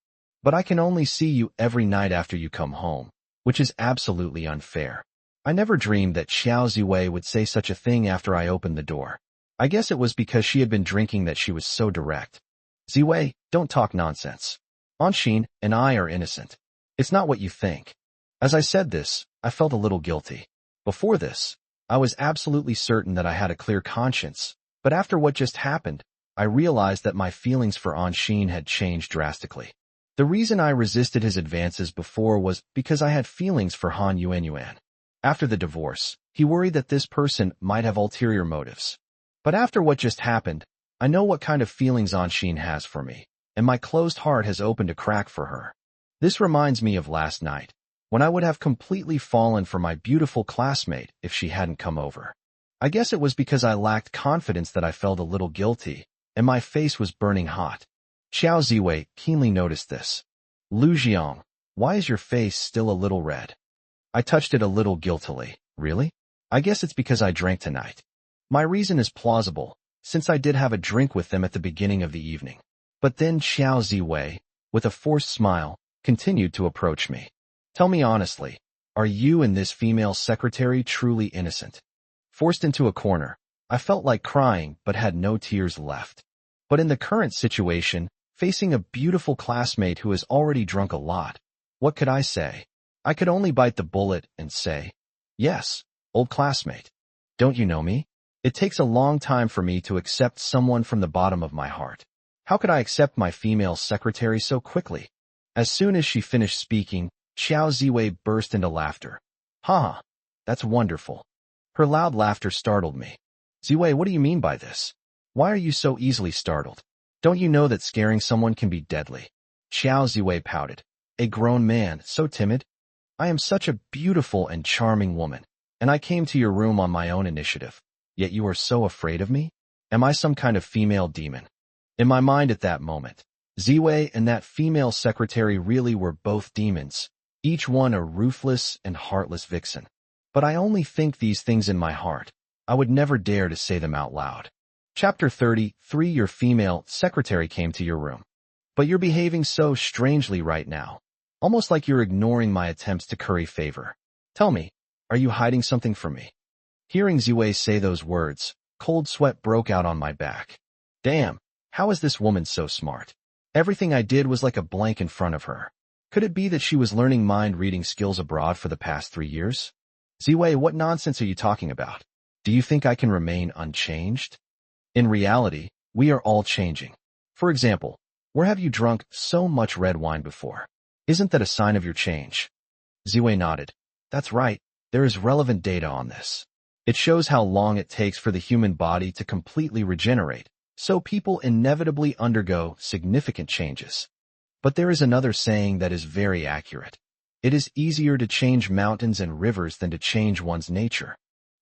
But I can only see you every night after you come home, which is absolutely unfair. I never dreamed that Xiao Ziwei would say such a thing after I opened the door. I guess it was because she had been drinking that she was so direct. Ziwei, don't talk nonsense. Anshin and I are innocent. It's not what you think. As I said this, I felt a little guilty. Before this, I was absolutely certain that I had a clear conscience, but after what just happened, I realized that my feelings for Anshin had changed drastically. The reason I resisted his advances before was because I had feelings for Han Yuanyuan. After the divorce, he worried that this person might have ulterior motives. But after what just happened, I know what kind of feelings Anshin has for me, and my closed heart has opened a crack for her. This reminds me of last night, when I would have completely fallen for my beautiful classmate if she hadn't come over. I guess it was because I lacked confidence that I felt a little guilty, and my face was burning hot. Xiao Ziwei keenly noticed this. Lu Jiang, why is your face still a little red? I touched it a little guiltily. Really? I guess it's because I drank tonight. My reason is plausible, since I did have a drink with them at the beginning of the evening. But then Xiao Ziwei, with a forced smile, continued to approach me. Tell me honestly, are you and this female secretary truly innocent? Forced into a corner, I felt like crying but had no tears left. But in the current situation, facing a beautiful classmate who has already drunk a lot, what could I say? I could only bite the bullet and say, yes, old classmate. Don't you know me? It takes a long time for me to accept someone from the bottom of my heart. How could I accept my female secretary so quickly? As soon as she finished speaking, Xiao Ziwei burst into laughter. Ha! That's wonderful. Her loud laughter startled me. Ziwei, what do you mean by this? Why are you so easily startled? Don't you know that scaring someone can be deadly? Xiao Ziwei pouted. A grown man, so timid? I am such a beautiful and charming woman, and I came to your room on my own initiative. Yet you are so afraid of me? Am I some kind of female demon? In my mind at that moment, Ziwei and that female secretary really were both demons, each one a ruthless and heartless vixen. But I only think these things in my heart. I would never dare to say them out loud. Chapter 33. Your female secretary came to your room. But you're behaving so strangely right now. Almost like you're ignoring my attempts to curry favor. Tell me, are you hiding something from me? Hearing Ziwei say those words, cold sweat broke out on my back. Damn, how is this woman so smart? Everything I did was like a blank in front of her. Could it be that she was learning mind-reading skills abroad for the past 3 years? Ziwei, what nonsense are you talking about? Do you think I can remain unchanged? In reality, we are all changing. For example, where have you drunk so much red wine before? Isn't that a sign of your change? Ziwei nodded. That's right, there is relevant data on this. It shows how long it takes for the human body to completely regenerate, so people inevitably undergo significant changes. But there is another saying that is very accurate. It is easier to change mountains and rivers than to change one's nature.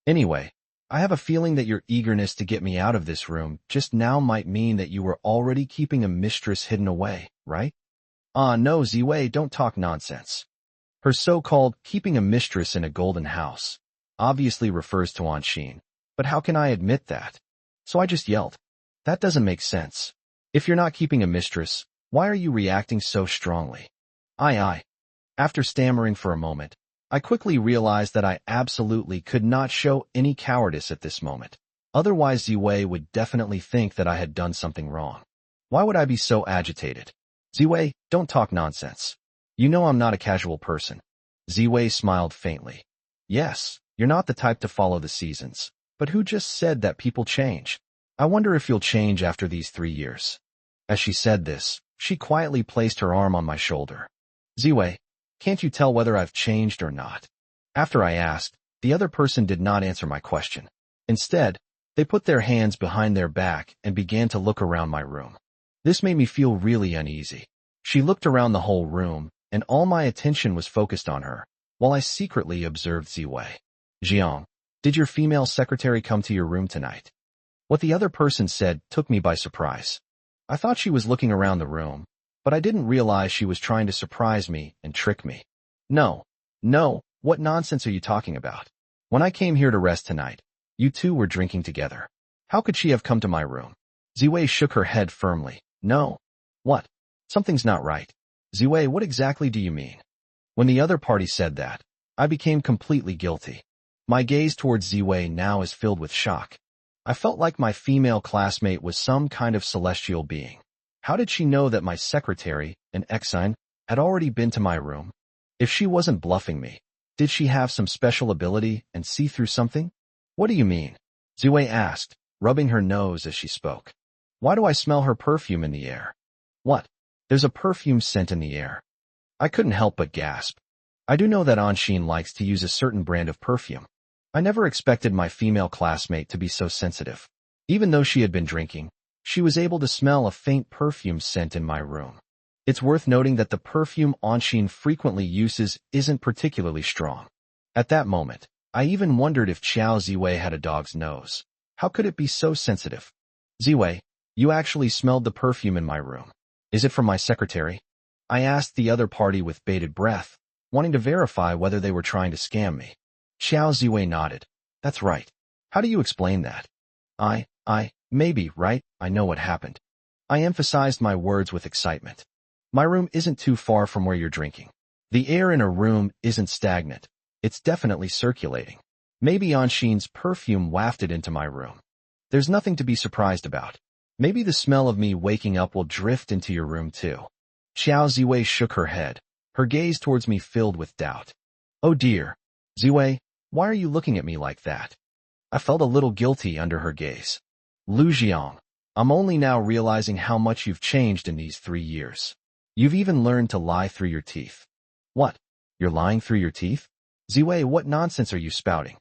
Anyway, I have a feeling that your eagerness to get me out of this room just now might mean that you were already keeping a mistress hidden away, right? Ah, no, Ziwei, don't talk nonsense. Her so-called keeping a mistress in a golden house obviously refers to Anshin, but how can I admit that? So I just yelled. That doesn't make sense. If you're not keeping a mistress, why are you reacting so strongly? Aye. After stammering for a moment, I quickly realized that I absolutely could not show any cowardice at this moment. Otherwise, Ziwei would definitely think that I had done something wrong. Why would I be so agitated? Ziwei, don't talk nonsense. You know I'm not a casual person. Ziwei smiled faintly. Yes, you're not the type to follow the seasons. But who just said that people change? I wonder if you'll change after these 3 years. As she said this, she quietly placed her arm on my shoulder. Ziwei, can't you tell whether I've changed or not? After I asked, the other person did not answer my question. Instead, they put their hands behind their back and began to look around my room. This made me feel really uneasy. She looked around the whole room, and all my attention was focused on her, while I secretly observed Ziwei. Jiang, did your female secretary come to your room tonight? What the other person said took me by surprise. I thought she was looking around the room, but I didn't realize she was trying to surprise me and trick me. No, what nonsense are you talking about? When I came here to rest tonight, you two were drinking together. How could she have come to my room? Ziwei shook her head firmly. No. What? Something's not right. Ziwei, what exactly do you mean? When the other party said that, I became completely guilty. My gaze towards Ziwei now is filled with shock. I felt like my female classmate was some kind of celestial being. How did she know that my secretary, an exine, had already been to my room? If she wasn't bluffing me, did she have some special ability and see through something? What do you mean? Ziwei asked, rubbing her nose as she spoke. Why do I smell her perfume in the air? What? There's a perfume scent in the air. I couldn't help but gasp. I do know that Anshin likes to use a certain brand of perfume. I never expected my female classmate to be so sensitive. Even though she had been drinking, she was able to smell a faint perfume scent in my room. It's worth noting that the perfume Anshin frequently uses isn't particularly strong. At that moment, I even wondered if Qiao Ziwei had a dog's nose. How could it be so sensitive? Ziwei, you actually smelled the perfume in my room. Is it from my secretary? I asked the other party with bated breath, wanting to verify whether they were trying to scam me. Qiao Ziwei nodded. That's right. How do you explain that? Maybe, right? I know what happened. I emphasized my words with excitement. My room isn't too far from where you're drinking. The air in a room isn't stagnant. It's definitely circulating. Maybe Anshin's perfume wafted into my room. There's nothing to be surprised about. Maybe the smell of me waking up will drift into your room too. Qiao Ziwei shook her head, her gaze towards me filled with doubt. Oh dear. Ziwei, why are you looking at me like that? I felt a little guilty under her gaze. Lu Jiang, I'm only now realizing how much you've changed in these 3 years. You've even learned to lie through your teeth. What? You're lying through your teeth? Ziwei, what nonsense are you spouting?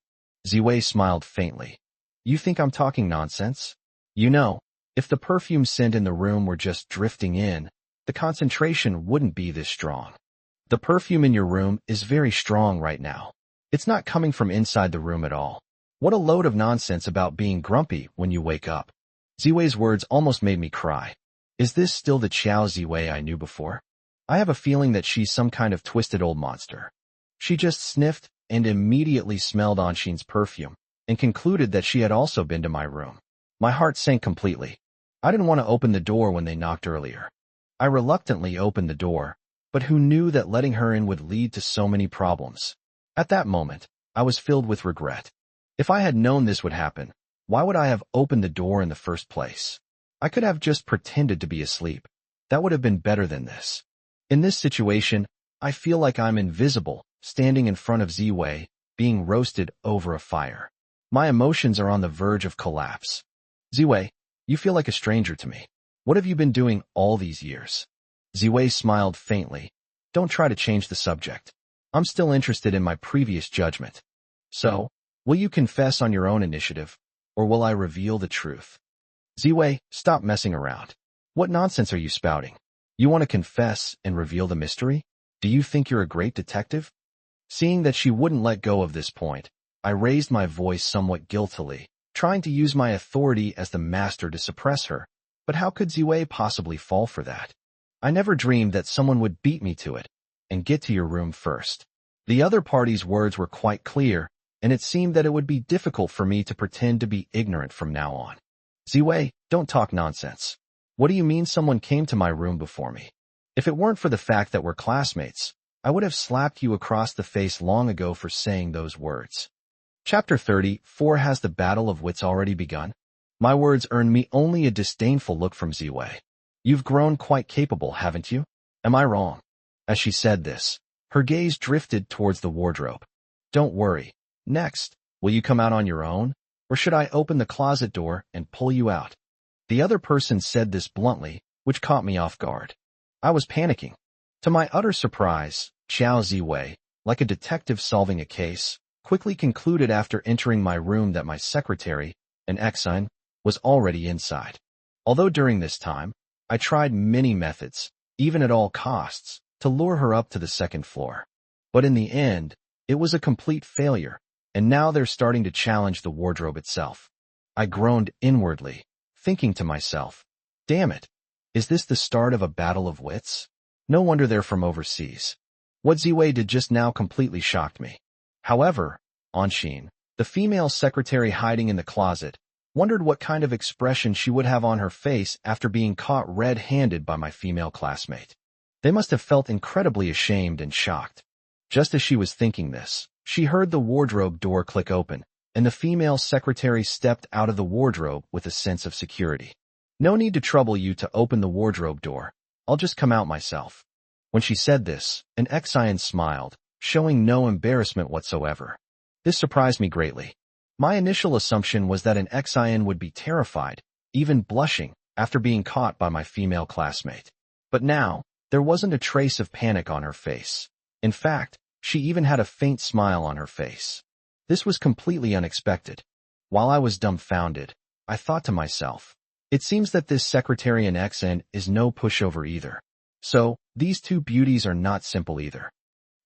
Ziwei smiled faintly. You think I'm talking nonsense? You know, if the perfume scent in the room were just drifting in, the concentration wouldn't be this strong. The perfume in your room is very strong right now. It's not coming from inside the room at all. What a load of nonsense about being grumpy when you wake up. Ziwei's words almost made me cry. Is this still the Qiao Ziwei I knew before? I have a feeling that she's some kind of twisted old monster. She just sniffed and immediately smelled Anshin's perfume and concluded that she had also been to my room. My heart sank completely. I didn't want to open the door when they knocked earlier. I reluctantly opened the door, but who knew that letting her in would lead to so many problems? At that moment, I was filled with regret. If I had known this would happen, why would I have opened the door in the first place? I could have just pretended to be asleep. That would have been better than this. In this situation, I feel like I'm invisible, standing in front of Ziwei, being roasted over a fire. My emotions are on the verge of collapse. Ziwei, you feel like a stranger to me. What have you been doing all these years? Ziwei smiled faintly. Don't try to change the subject. I'm still interested in my previous judgment. So, will you confess on your own initiative, or will I reveal the truth? Ziwei, stop messing around. What nonsense are you spouting? You want to confess and reveal the mystery? Do you think you're a great detective? Seeing that she wouldn't let go of this point, I raised my voice somewhat guiltily, trying to use my authority as the master to suppress her. But how could Ziwei possibly fall for that? I never dreamed that someone would beat me to it and get to your room first. The other party's words were quite clear, and it seemed that it would be difficult for me to pretend to be ignorant from now on. Ziwei, don't talk nonsense. What do you mean someone came to my room before me? If it weren't for the fact that we're classmates, I would have slapped you across the face long ago for saying those words. Chapter 34. Has the battle of wits already begun? My words earned me only a disdainful look from Ziwei. You've grown quite capable, haven't you? Am I wrong? As she said this, her gaze drifted towards the wardrobe. Don't worry. Next, will you come out on your own? Or should I open the closet door and pull you out? The other person said this bluntly, which caught me off guard. I was panicking. To my utter surprise, Qiao Ziwei, like a detective solving a case, quickly concluded after entering my room that my secretary, an exine, was already inside. Although during this time, I tried many methods, even at all costs, to lure her up to the second floor. But in the end, it was a complete failure, and now they're starting to challenge the wardrobe itself. I groaned inwardly, thinking to myself, damn it, is this the start of a battle of wits? No wonder they're from overseas. What Ziwei did just now completely shocked me. However, Anshin, the female secretary hiding in the closet, wondered what kind of expression she would have on her face after being caught red-handed by my female classmate. They must have felt incredibly ashamed and shocked. Just as she was thinking this, she heard the wardrobe door click open, and the female secretary stepped out of the wardrobe with a sense of security. No need to trouble you to open the wardrobe door. I'll just come out myself. When she said this, an Xian smiled, showing no embarrassment whatsoever. This surprised me greatly. My initial assumption was that an Xian would be terrified, even blushing, after being caught by my female classmate. But now, there wasn't a trace of panic on her face. In fact, she even had a faint smile on her face. This was completely unexpected. While I was dumbfounded, I thought to myself, it seems that this secretary in Xian is no pushover either. So, these two beauties are not simple either.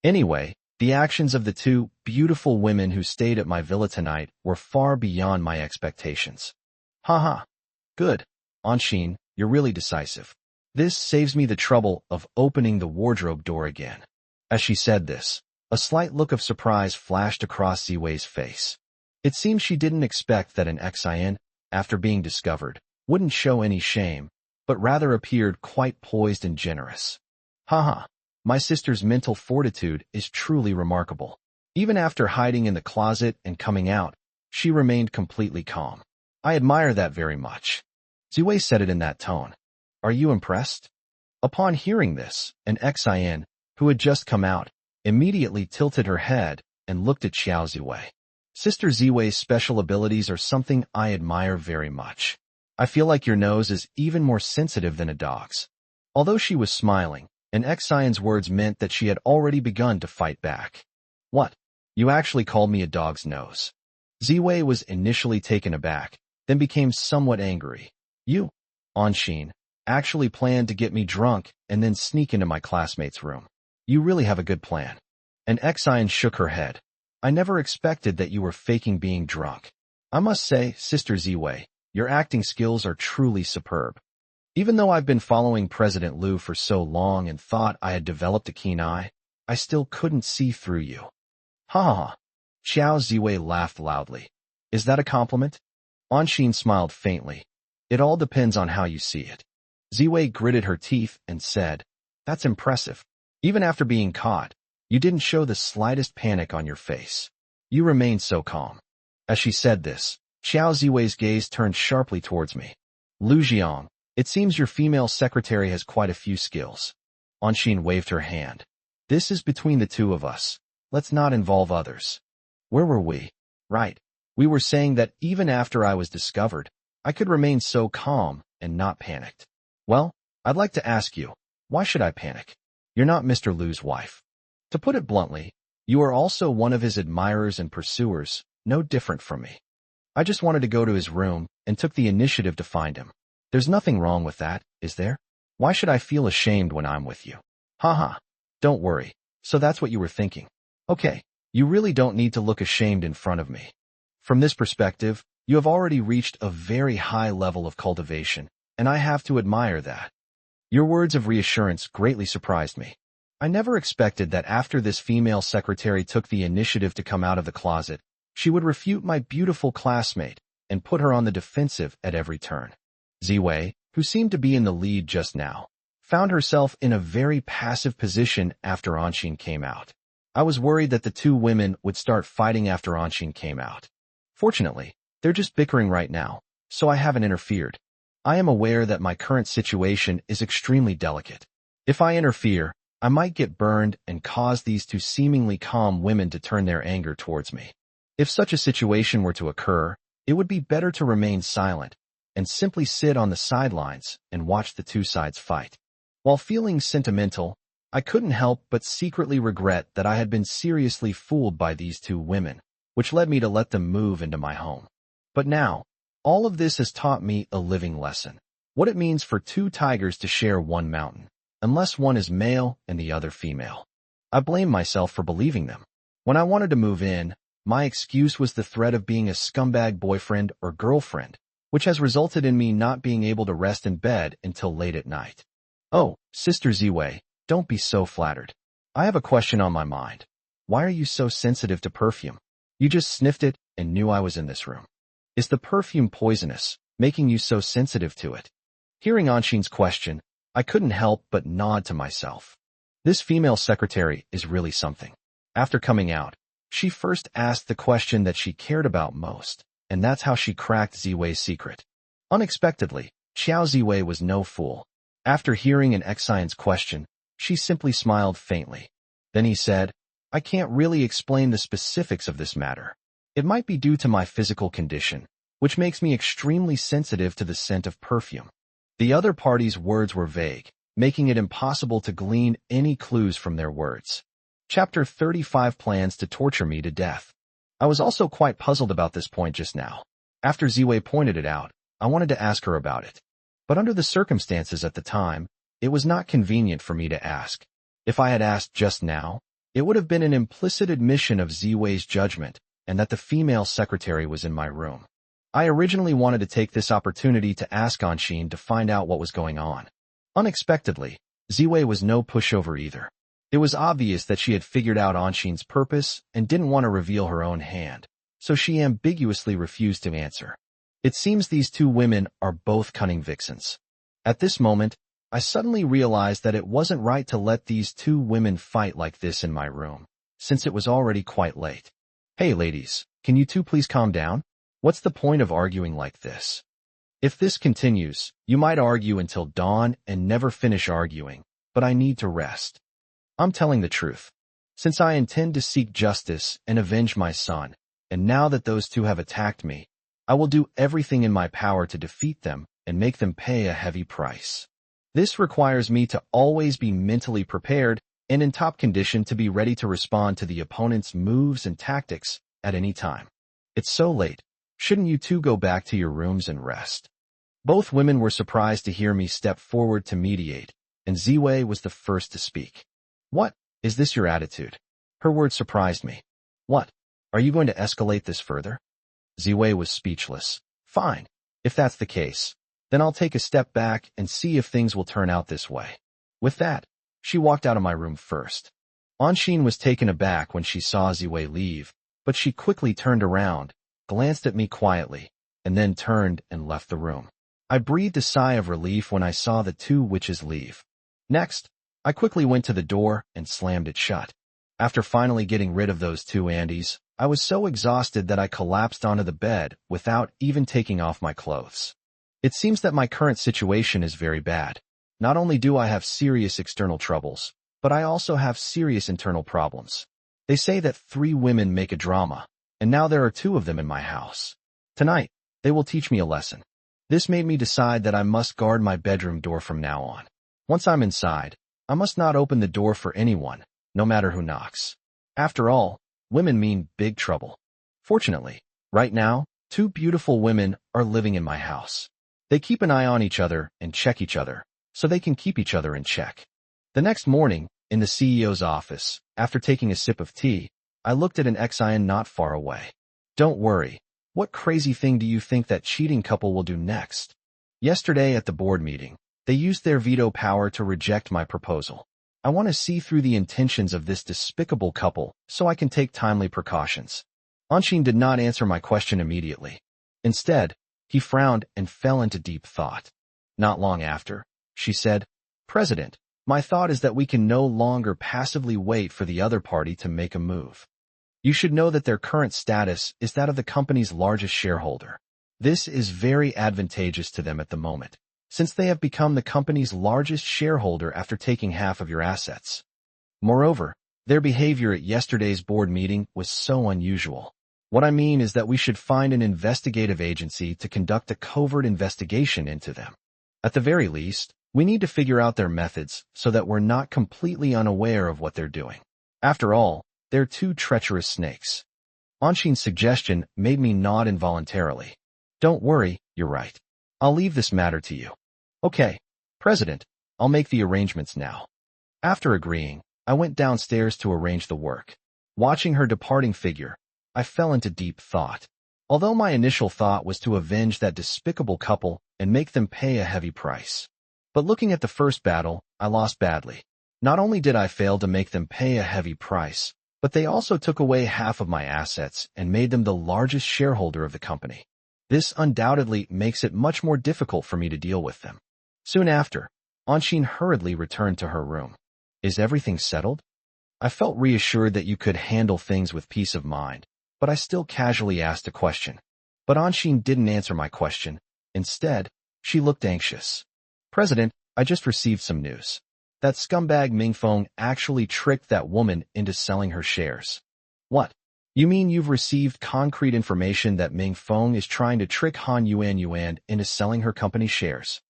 Anyway, the actions of the two beautiful women who stayed at my villa tonight were far beyond my expectations. Haha. Good. Anshin, you're really decisive. This saves me the trouble of opening the wardrobe door again. As she said this, a slight look of surprise flashed across Ziwei's face. It seemed she didn't expect that an Xian, after being discovered, wouldn't show any shame, but rather appeared quite poised and generous. Haha, my sister's mental fortitude is truly remarkable. Even after hiding in the closet and coming out, she remained completely calm. I admire that very much. Ziwei said it in that tone. Are you impressed? Upon hearing this, an Xian, who had just come out, immediately tilted her head and looked at Xiao Ziwei. Sister Ziwei's special abilities are something I admire very much. I feel like your nose is even more sensitive than a dog's. Although she was smiling, an Xian's words meant that she had already begun to fight back. What? You actually called me a dog's nose? Ziwei was initially taken aback, then became somewhat angry. You, Anshin, actually planned to get me drunk and then sneak into my classmate's room. You really have a good plan. And Xian shook her head. I never expected that you were faking being drunk. I must say, Sister Ziwei, your acting skills are truly superb. Even though I've been following President Liu for so long and thought I had developed a keen eye, I still couldn't see through you. Ha ha ha. Xiao Ziwei laughed loudly. Is that a compliment? Anshin smiled faintly. It all depends on how you see it. Ziwei gritted her teeth and said, That's impressive. Even after being caught, you didn't show the slightest panic on your face. You remained so calm. As she said this, Xiao Ziwei's gaze turned sharply towards me. Lu Jiang, it seems your female secretary has quite a few skills. Anshin waved her hand. This is between the two of us. Let's not involve others. Where were we? Right. We were saying that even after I was discovered, I could remain so calm and not panicked. Well, I'd like to ask you, why should I panic? You're not Mr. Liu's wife. To put it bluntly, you are also one of his admirers and pursuers, no different from me. I just wanted to go to his room and took the initiative to find him. There's nothing wrong with that, is there? Why should I feel ashamed when I'm with you? Haha. Don't worry. So that's what you were thinking. Okay, you really don't need to look ashamed in front of me. From this perspective, you have already reached a very high level of cultivation, and I have to admire that. Your words of reassurance greatly surprised me. I never expected that after this female secretary took the initiative to come out of the closet, she would refute my beautiful classmate and put her on the defensive at every turn. Ziwei, who seemed to be in the lead just now, found herself in a very passive position after Anshin came out. I was worried that the two women would start fighting after Anshin came out. Fortunately, they're just bickering right now, so I haven't interfered. I am aware that my current situation is extremely delicate. If I interfere, I might get burned and cause these two seemingly calm women to turn their anger towards me. If such a situation were to occur, it would be better to remain silent and simply sit on the sidelines and watch the two sides fight. While feeling sentimental, I couldn't help but secretly regret that I had been seriously fooled by these two women, which led me to let them move into my home. But now, all of this has taught me a living lesson. What it means for two tigers to share one mountain, unless one is male and the other female. I blame myself for believing them. When I wanted to move in, my excuse was the threat of being a scumbag boyfriend or girlfriend, which has resulted in me not being able to rest in bed until late at night. Oh, Sister Ziwei, don't be so flattered. I have a question on my mind. Why are you so sensitive to perfume? You just sniffed it and knew I was in this room. Is the perfume poisonous, making you so sensitive to it? Hearing Anshin's question, I couldn't help but nod to myself. This female secretary is really something. After coming out, she first asked the question that she cared about most, and that's how she cracked Ziwei's secret. Unexpectedly, Xiao Ziwei was no fool. After hearing an Xian's question, she simply smiled faintly. Then he said, I can't really explain the specifics of this matter. It might be due to my physical condition, which makes me extremely sensitive to the scent of perfume. The other party's words were vague, making it impossible to glean any clues from their words. Chapter 35 plans to torture me to death. I was also quite puzzled about this point just now. After Ziwei pointed it out, I wanted to ask her about it. But under the circumstances at the time, it was not convenient for me to ask. If I had asked just now, it would have been an implicit admission of Ziwei's judgment and that the female secretary was in my room. I originally wanted to take this opportunity to ask Anshin to find out what was going on. Unexpectedly, Ziwei was no pushover either. It was obvious that she had figured out Anshin's purpose and didn't want to reveal her own hand, so she ambiguously refused to answer. It seems these two women are both cunning vixens. At this moment, I suddenly realized that it wasn't right to let these two women fight like this in my room, since it was already quite late. Hey ladies, can you two please calm down? What's the point of arguing like this? If this continues, you might argue until dawn and never finish arguing, but I need to rest. I'm telling the truth. Since I intend to seek justice and avenge my son, and now that those two have attacked me, I will do everything in my power to defeat them and make them pay a heavy price. This requires me to always be mentally prepared and in top condition to be ready to respond to the opponent's moves and tactics at any time. It's so late. Shouldn't you two go back to your rooms and rest? Both women were surprised to hear me step forward to mediate, and Ziwei was the first to speak. What? Is this your attitude? Her words surprised me. What? Are you going to escalate this further? Ziwei was speechless. Fine. If that's the case, then I'll take a step back and see if things will turn out this way. With that, she walked out of my room first. Anshin was taken aback when she saw Ziwei leave, but she quickly turned around, glanced at me quietly, and then turned and left the room. I breathed a sigh of relief when I saw the two witches leave. Next, I quickly went to the door and slammed it shut. After finally getting rid of those two Andes, I was so exhausted that I collapsed onto the bed without even taking off my clothes. It seems that my current situation is very bad. Not only do I have serious external troubles, but I also have serious internal problems. They say that 3 women make a drama, and now there are 2 of them in my house. Tonight, they will teach me a lesson. This made me decide that I must guard my bedroom door from now on. Once I'm inside, I must not open the door for anyone, no matter who knocks. After all, women mean big trouble. Fortunately, right now, 2 beautiful women are living in my house. They keep an eye on each other and check each other, so they can keep each other in check. The next morning, in the CEO's office, after taking a sip of tea, I looked at an Xian not far away. Don't worry. What crazy thing do you think that cheating couple will do next? Yesterday at the board meeting, they used their veto power to reject my proposal. I want to see through the intentions of this despicable couple so I can take timely precautions. Anshin did not answer my question immediately. Instead, he frowned and fell into deep thought. Not long after, she said, President, my thought is that we can no longer passively wait for the other party to make a move. You should know that their current status is that of the company's largest shareholder. This is very advantageous to them at the moment, since they have become the company's largest shareholder after taking half of your assets. Moreover, their behavior at yesterday's board meeting was so unusual. What I mean is that we should find an investigative agency to conduct a covert investigation into them. At the very least, we need to figure out their methods so that we're not completely unaware of what they're doing. After all, they're 2 treacherous snakes. Anshin's suggestion made me nod involuntarily. Don't worry, you're right. I'll leave this matter to you. Okay, President, I'll make the arrangements now. After agreeing, I went downstairs to arrange the work. Watching her departing figure, I fell into deep thought. Although my initial thought was to avenge that despicable couple and make them pay a heavy price. But looking at the first battle, I lost badly. Not only did I fail to make them pay a heavy price, but they also took away half of my assets and made them the largest shareholder of the company. This undoubtedly makes it much more difficult for me to deal with them. Soon after, Anshin hurriedly returned to her room. Is everything settled? I felt reassured that you could handle things with peace of mind, but I still casually asked a question. But Anshin didn't answer my question. Instead, she looked anxious. President, I just received some news. That scumbag Mingfeng actually tricked that woman into selling her shares. What? You mean you've received concrete information that Mingfeng is trying to trick Han Yuan into selling her company's shares?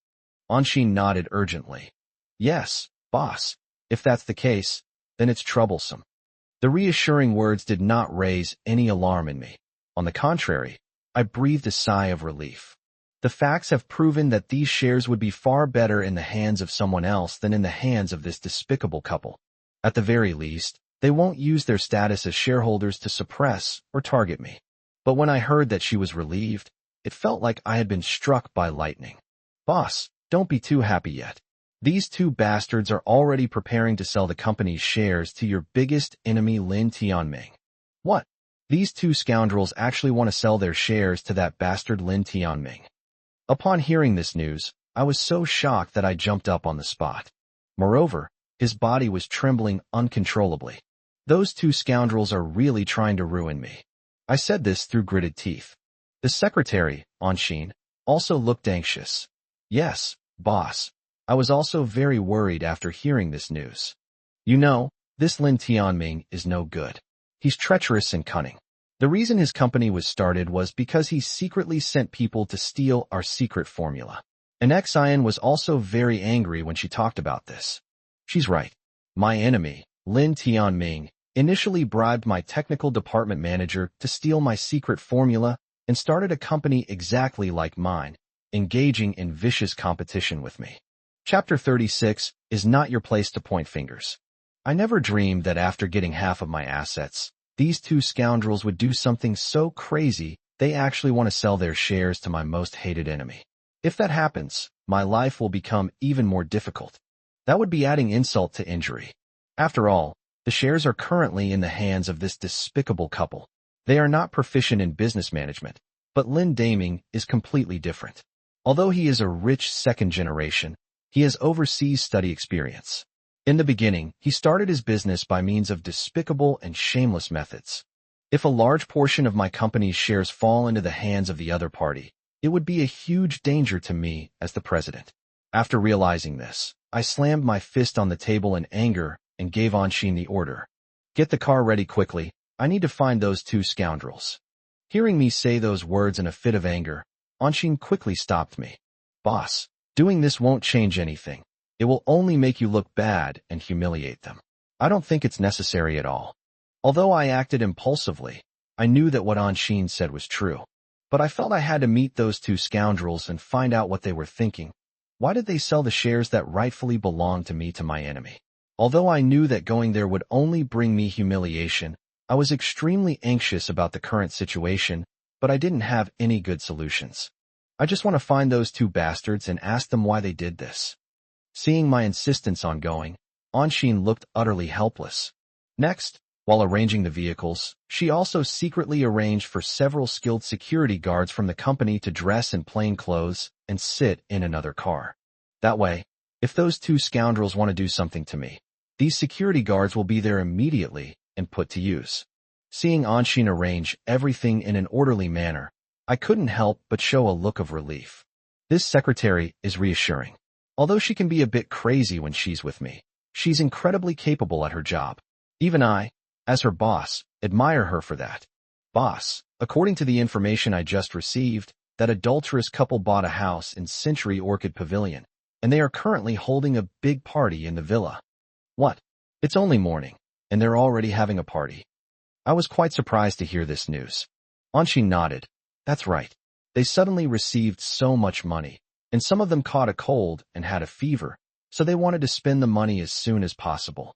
Anshin nodded urgently. Yes, boss. If that's the case, then it's troublesome. The reassuring words did not raise any alarm in me. On the contrary, I breathed a sigh of relief. The facts have proven that these shares would be far better in the hands of someone else than in the hands of this despicable couple. At the very least, they won't use their status as shareholders to suppress or target me. But when I heard that she was relieved, it felt like I had been struck by lightning. Boss, don't be too happy yet. These two bastards are already preparing to sell the company's shares to your biggest enemy Lin Tianming. What? These two scoundrels actually want to sell their shares to that bastard Lin Tianming. Upon hearing this news, I was so shocked that I jumped up on the spot. Moreover, his body was trembling uncontrollably. Those two scoundrels are really trying to ruin me. I said this through gritted teeth. The secretary, Anshin, also looked anxious. Yes, boss. I was also very worried after hearing this news. You know, this Lin Tianming is no good. He's treacherous and cunning. The reason his company was started was because he secretly sent people to steal our secret formula. And Xian was also very angry when she talked about this. She's right. My enemy, Lin Tianming, initially bribed my technical department manager to steal my secret formula and started a company exactly like mine, engaging in vicious competition with me. Chapter 36 is not your place to point fingers. I never dreamed that after getting half of my assets, these two scoundrels would do something so crazy they actually want to sell their shares to my most hated enemy. If that happens, my life will become even more difficult. That would be adding insult to injury. After all, the shares are currently in the hands of this despicable couple. They are not proficient in business management, but Lin Daming is completely different. Although he is a rich second generation, he has overseas study experience. In the beginning, he started his business by means of despicable and shameless methods. If a large portion of my company's shares fall into the hands of the other party, it would be a huge danger to me as the president. After realizing this, I slammed my fist on the table in anger and gave Anshin the order. Get the car ready quickly. I need to find those two scoundrels. Hearing me say those words in a fit of anger, Anshin quickly stopped me. Boss, doing this won't change anything. It will only make you look bad and humiliate them. I don't think it's necessary at all. Although I acted impulsively, I knew that what Anshin said was true. But I felt I had to meet those two scoundrels and find out what they were thinking. Why did they sell the shares that rightfully belonged to me to my enemy? Although I knew that going there would only bring me humiliation, I was extremely anxious about the current situation, but I didn't have any good solutions. I just want to find those two bastards and ask them why they did this. Seeing my insistence on going, Anshin looked utterly helpless. Next, while arranging the vehicles, she also secretly arranged for several skilled security guards from the company to dress in plain clothes and sit in another car. That way, if those two scoundrels want to do something to me, these security guards will be there immediately and put to use. Seeing Anshin arrange everything in an orderly manner, I couldn't help but show a look of relief. This secretary is reassuring. Although she can be a bit crazy when she's with me, she's incredibly capable at her job. Even I, as her boss, admire her for that. Boss, according to the information I just received, that adulterous couple bought a house in Century Orchid Pavilion, and they are currently holding a big party in the villa. What? It's only morning, and they're already having a party. I was quite surprised to hear this news. Anshin nodded. That's right. They suddenly received so much money, and some of them caught a cold and had a fever, so they wanted to spend the money as soon as possible.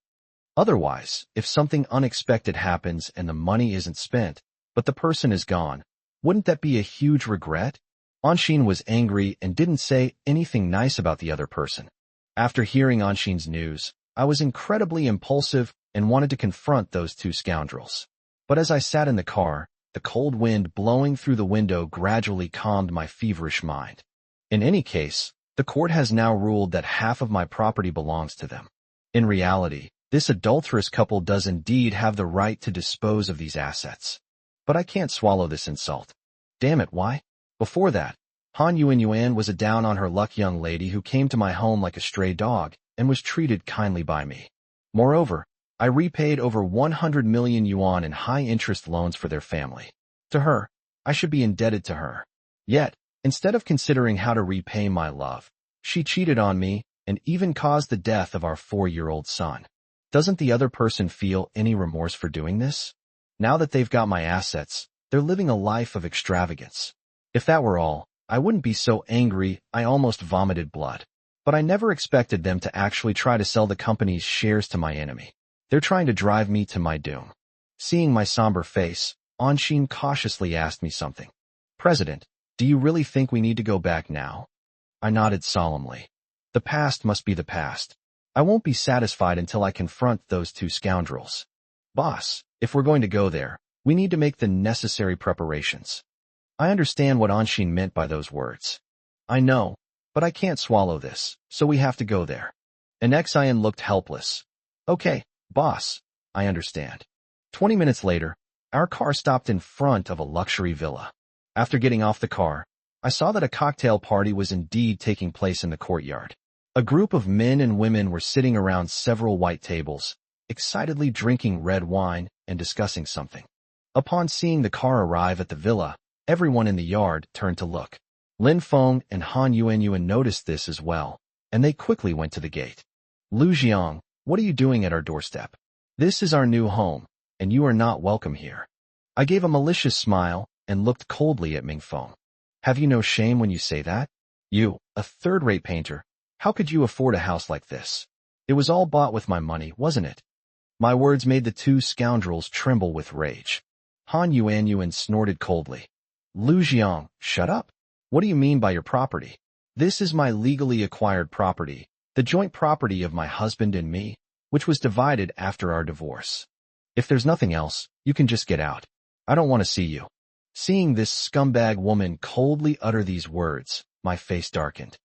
Otherwise, if something unexpected happens and the money isn't spent, but the person is gone, wouldn't that be a huge regret? Anshin was angry and didn't say anything nice about the other person. After hearing Anshin's news, I was incredibly impulsive and wanted to confront those two scoundrels. But as I sat in the car, the cold wind blowing through the window gradually calmed my feverish mind. In any case, the court has now ruled that half of my property belongs to them. In reality, This adulterous couple does indeed have the right to dispose of these assets. But I can't swallow this insult. Damn it, why? Before that, Han Yuan was a down-on-her-luck young lady who came to my home like a stray dog and was treated kindly by me. Moreover, I repaid over 100 million yuan in high-interest loans for their family. To her, I should be indebted to her. Yet, instead of considering how to repay my love, she cheated on me and even caused the death of our 4-year-old son. Doesn't the other person feel any remorse for doing this? Now that they've got my assets, they're living a life of extravagance. If that were all, I wouldn't be so angry I almost vomited blood. But I never expected them to actually try to sell the company's shares to my enemy. They're trying to drive me to my doom. Seeing my somber face, Anshin cautiously asked me something. President, do you really think we need to go back now? I nodded solemnly. The past must be the past. I won't be satisfied until I confront those two scoundrels. Boss, if we're going to go there, we need to make the necessary preparations. I understand what Anshin meant by those words. I know, but I can't swallow this, so we have to go there. And Xian looked helpless. Okay, boss, I understand. 20 minutes later, our car stopped in front of a luxury villa. After getting off the car, I saw that a cocktail party was indeed taking place in the courtyard. A group of men and women were sitting around several white tables, excitedly drinking red wine and discussing something. Upon seeing the car arrive at the villa, everyone in the yard turned to look. Lin Feng and Han Yuan noticed this as well, and they quickly went to the gate. Lu Jiang, what are you doing at our doorstep? This is our new home, and you are not welcome here. I gave a malicious smile and looked coldly at Ming Feng. Have you no shame when you say that? You, a third-rate painter, how could you afford a house like this? It was all bought with my money, wasn't it? My words made the two scoundrels tremble with rage. Han Yuan snorted coldly. Lu Jiang, shut up. What do you mean by your property? This is my legally acquired property, the joint property of my husband and me, which was divided after our divorce. If there's nothing else, you can just get out. I don't want to see you. Seeing this scumbag woman coldly utter these words, my face darkened.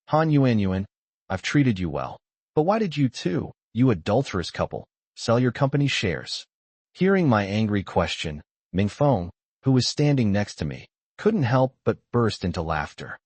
Han Yuan, I've treated you well. But why did you two, you adulterous couple, sell your company's shares? Hearing my angry question, Ming Feng, who was standing next to me, couldn't help but burst into laughter.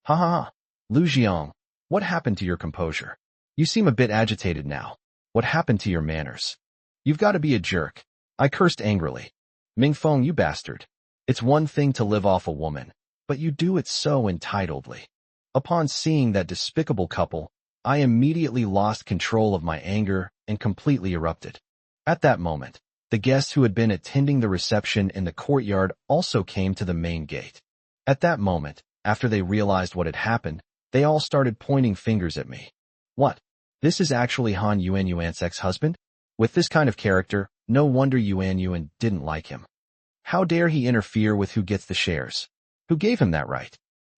Ha ha ha. Lu Jiang, what happened to your composure? You seem a bit agitated now. What happened to your manners? You've got to be a jerk. I cursed angrily. Ming Feng, you bastard. It's one thing to live off a woman, but you do it so entitledly. Upon seeing that despicable couple, I immediately lost control of my anger and completely erupted. At that moment, the guests who had been attending the reception in the courtyard also came to the main gate. At that moment, after they realized what had happened, they all started pointing fingers at me. What? This is actually Han Yuan's ex-husband? With this kind of character, no wonder Yuan didn't like him. How dare he interfere with who gets the shares? Who gave him that right?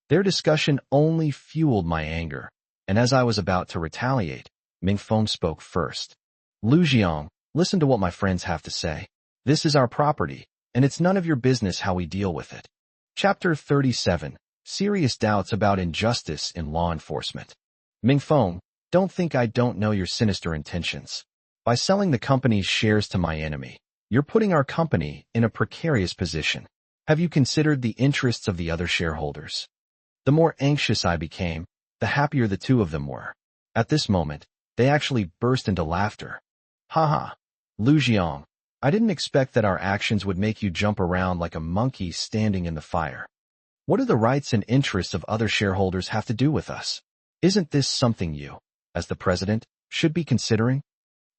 Their discussion only fueled my anger, and as I was about to retaliate, Ming Feng spoke first. Lu Jiang, listen to what my friends have to say. This is our property, and it's none of your business how we deal with it. Chapter 37. Serious doubts about injustice in law enforcement. Ming Feng, don't think I don't know your sinister intentions. By selling the company's shares to my enemy, you're putting our company in a precarious position. Have you considered the interests of the other shareholders? The more anxious I became, the happier the two of them were. At this moment, they actually burst into laughter. Ha ha. Lu Jiang, I didn't expect that our actions would make you jump around like a monkey standing in the fire. What do the rights and interests of other shareholders have to do with us? Isn't this something you, as the president, should be considering?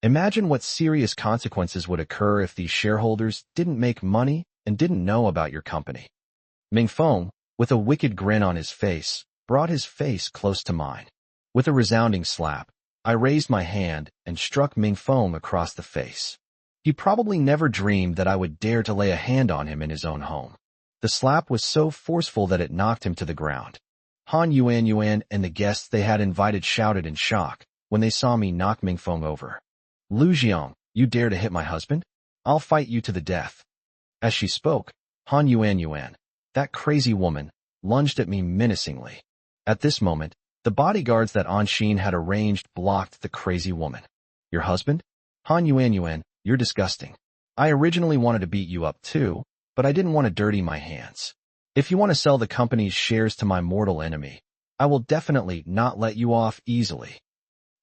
Imagine what serious consequences would occur if these shareholders didn't make money and didn't know about your company. Ming Feng, with a wicked grin on his face, brought his face close to mine. With a resounding slap, I raised my hand and struck Ming Feng across the face. He probably never dreamed that I would dare to lay a hand on him in his own home. The slap was so forceful that it knocked him to the ground. Han Yuan and the guests they had invited shouted in shock when they saw me knock Ming Feng over. Lu Jiang, you dare to hit my husband? I'll fight you to the death. As she spoke, Han Yuan, that crazy woman, lunged at me menacingly. At this moment, the bodyguards that Anshin had arranged blocked the crazy woman. Your husband? Han Yuan, you're disgusting. I originally wanted to beat you up too, but I didn't want to dirty my hands. If you want to sell the company's shares to my mortal enemy, I will definitely not let you off easily.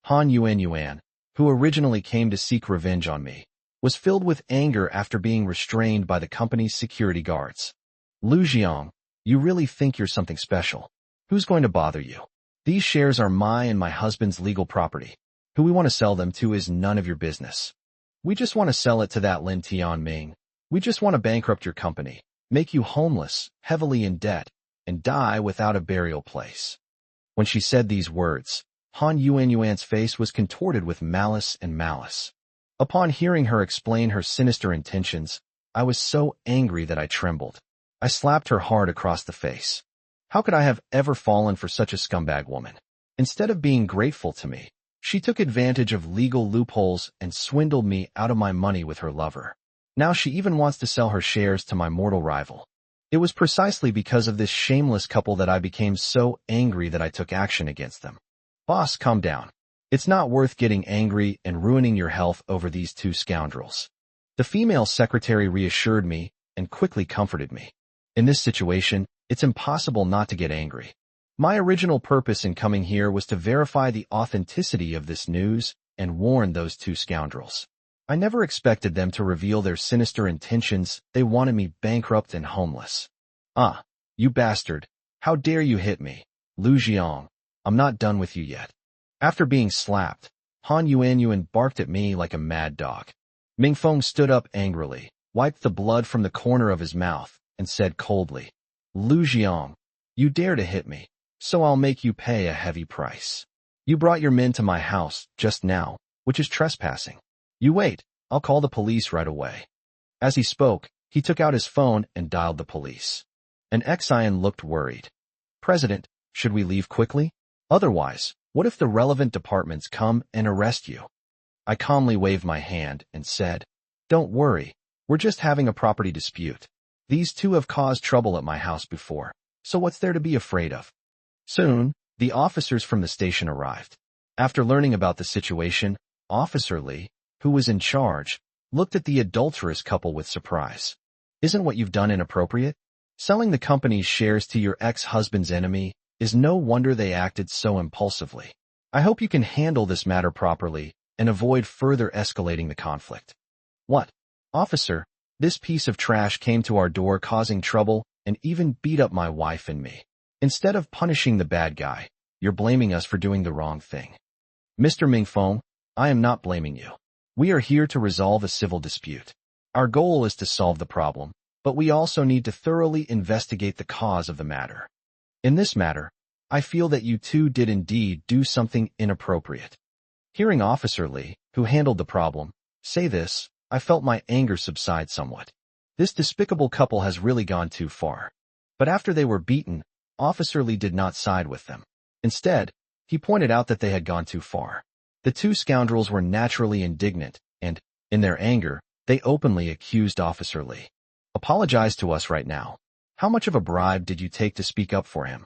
Han Yuan, who originally came to seek revenge on me, was filled with anger after being restrained by the company's security guards. Lu Jiang, you really think you're something special. Who's going to bother you? These shares are my and my husband's legal property. Who we want to sell them to is none of your business. We just want to sell it to that Lin Tianming. We just want to bankrupt your company, make you homeless, heavily in debt, and die without a burial place. When she said these words, Han Yuan's face was contorted with malice and malice. Upon hearing her explain her sinister intentions, I was so angry that I trembled. I slapped her hard across the face. How could I have ever fallen for such a scumbag woman? Instead of being grateful to me, she took advantage of legal loopholes and swindled me out of my money with her lover. Now she even wants to sell her shares to my mortal rival. It was precisely because of this shameless couple that I became so angry that I took action against them. Boss, calm down. It's not worth getting angry and ruining your health over these two scoundrels. The female secretary reassured me and quickly comforted me. In this situation, it's impossible not to get angry. My original purpose in coming here was to verify the authenticity of this news and warn those two scoundrels. I never expected them to reveal their sinister intentions. They wanted me bankrupt and homeless. Ah, you bastard. How dare you hit me? Lu Jiang, I'm not done with you yet. After being slapped, Han Yuan barked at me like a mad dog. Mingfeng stood up angrily, wiped the blood from the corner of his mouth, and said coldly, Lu Jiang, you dare to hit me, so I'll make you pay a heavy price. You brought your men to my house just now, which is trespassing. You wait, I'll call the police right away. As he spoke, he took out his phone and dialed the police. An Xian looked worried. President, should we leave quickly? Otherwise, what if the relevant departments come and arrest you? I calmly waved my hand and said, Don't worry, we're just having a property dispute. These two have caused trouble at my house before, so what's there to be afraid of? Soon, the officers from the station arrived. After learning about the situation, Officer Li, who was in charge, looked at the adulterous couple with surprise. Isn't what you've done inappropriate? Selling the company's shares to your ex-husband's enemy is no wonder they acted so impulsively. I hope you can handle this matter properly and avoid further escalating the conflict. What? Officer, this piece of trash came to our door causing trouble and even beat up my wife and me. Instead of punishing the bad guy, you're blaming us for doing the wrong thing. Mr. Mingfeng, I am not blaming you. We are here to resolve a civil dispute. Our goal is to solve the problem, but we also need to thoroughly investigate the cause of the matter. In this matter, I feel that you two did indeed do something inappropriate. Hearing Officer Li, who handled the problem, say this, I felt my anger subside somewhat. This despicable couple has really gone too far. But after they were beaten, Officer Li did not side with them. Instead, he pointed out that they had gone too far. The two scoundrels were naturally indignant, and, in their anger, they openly accused Officer Li. Apologize to us right now. How much of a bribe did you take to speak up for him?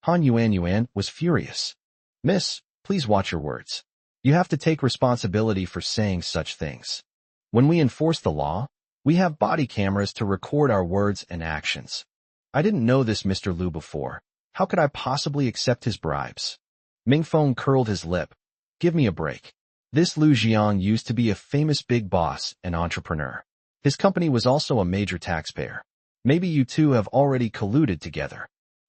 Han Yuan was furious. Miss, please watch your words. You have to take responsibility for saying such things. When we enforce the law, we have body cameras to record our words and actions. I didn't know this Mr. Lu before. How could I possibly accept his bribes? Mingfeng curled his lip. Give me a break. This Lu Jiang used to be a famous big boss and entrepreneur. His company was also a major taxpayer. Maybe you two have already colluded together.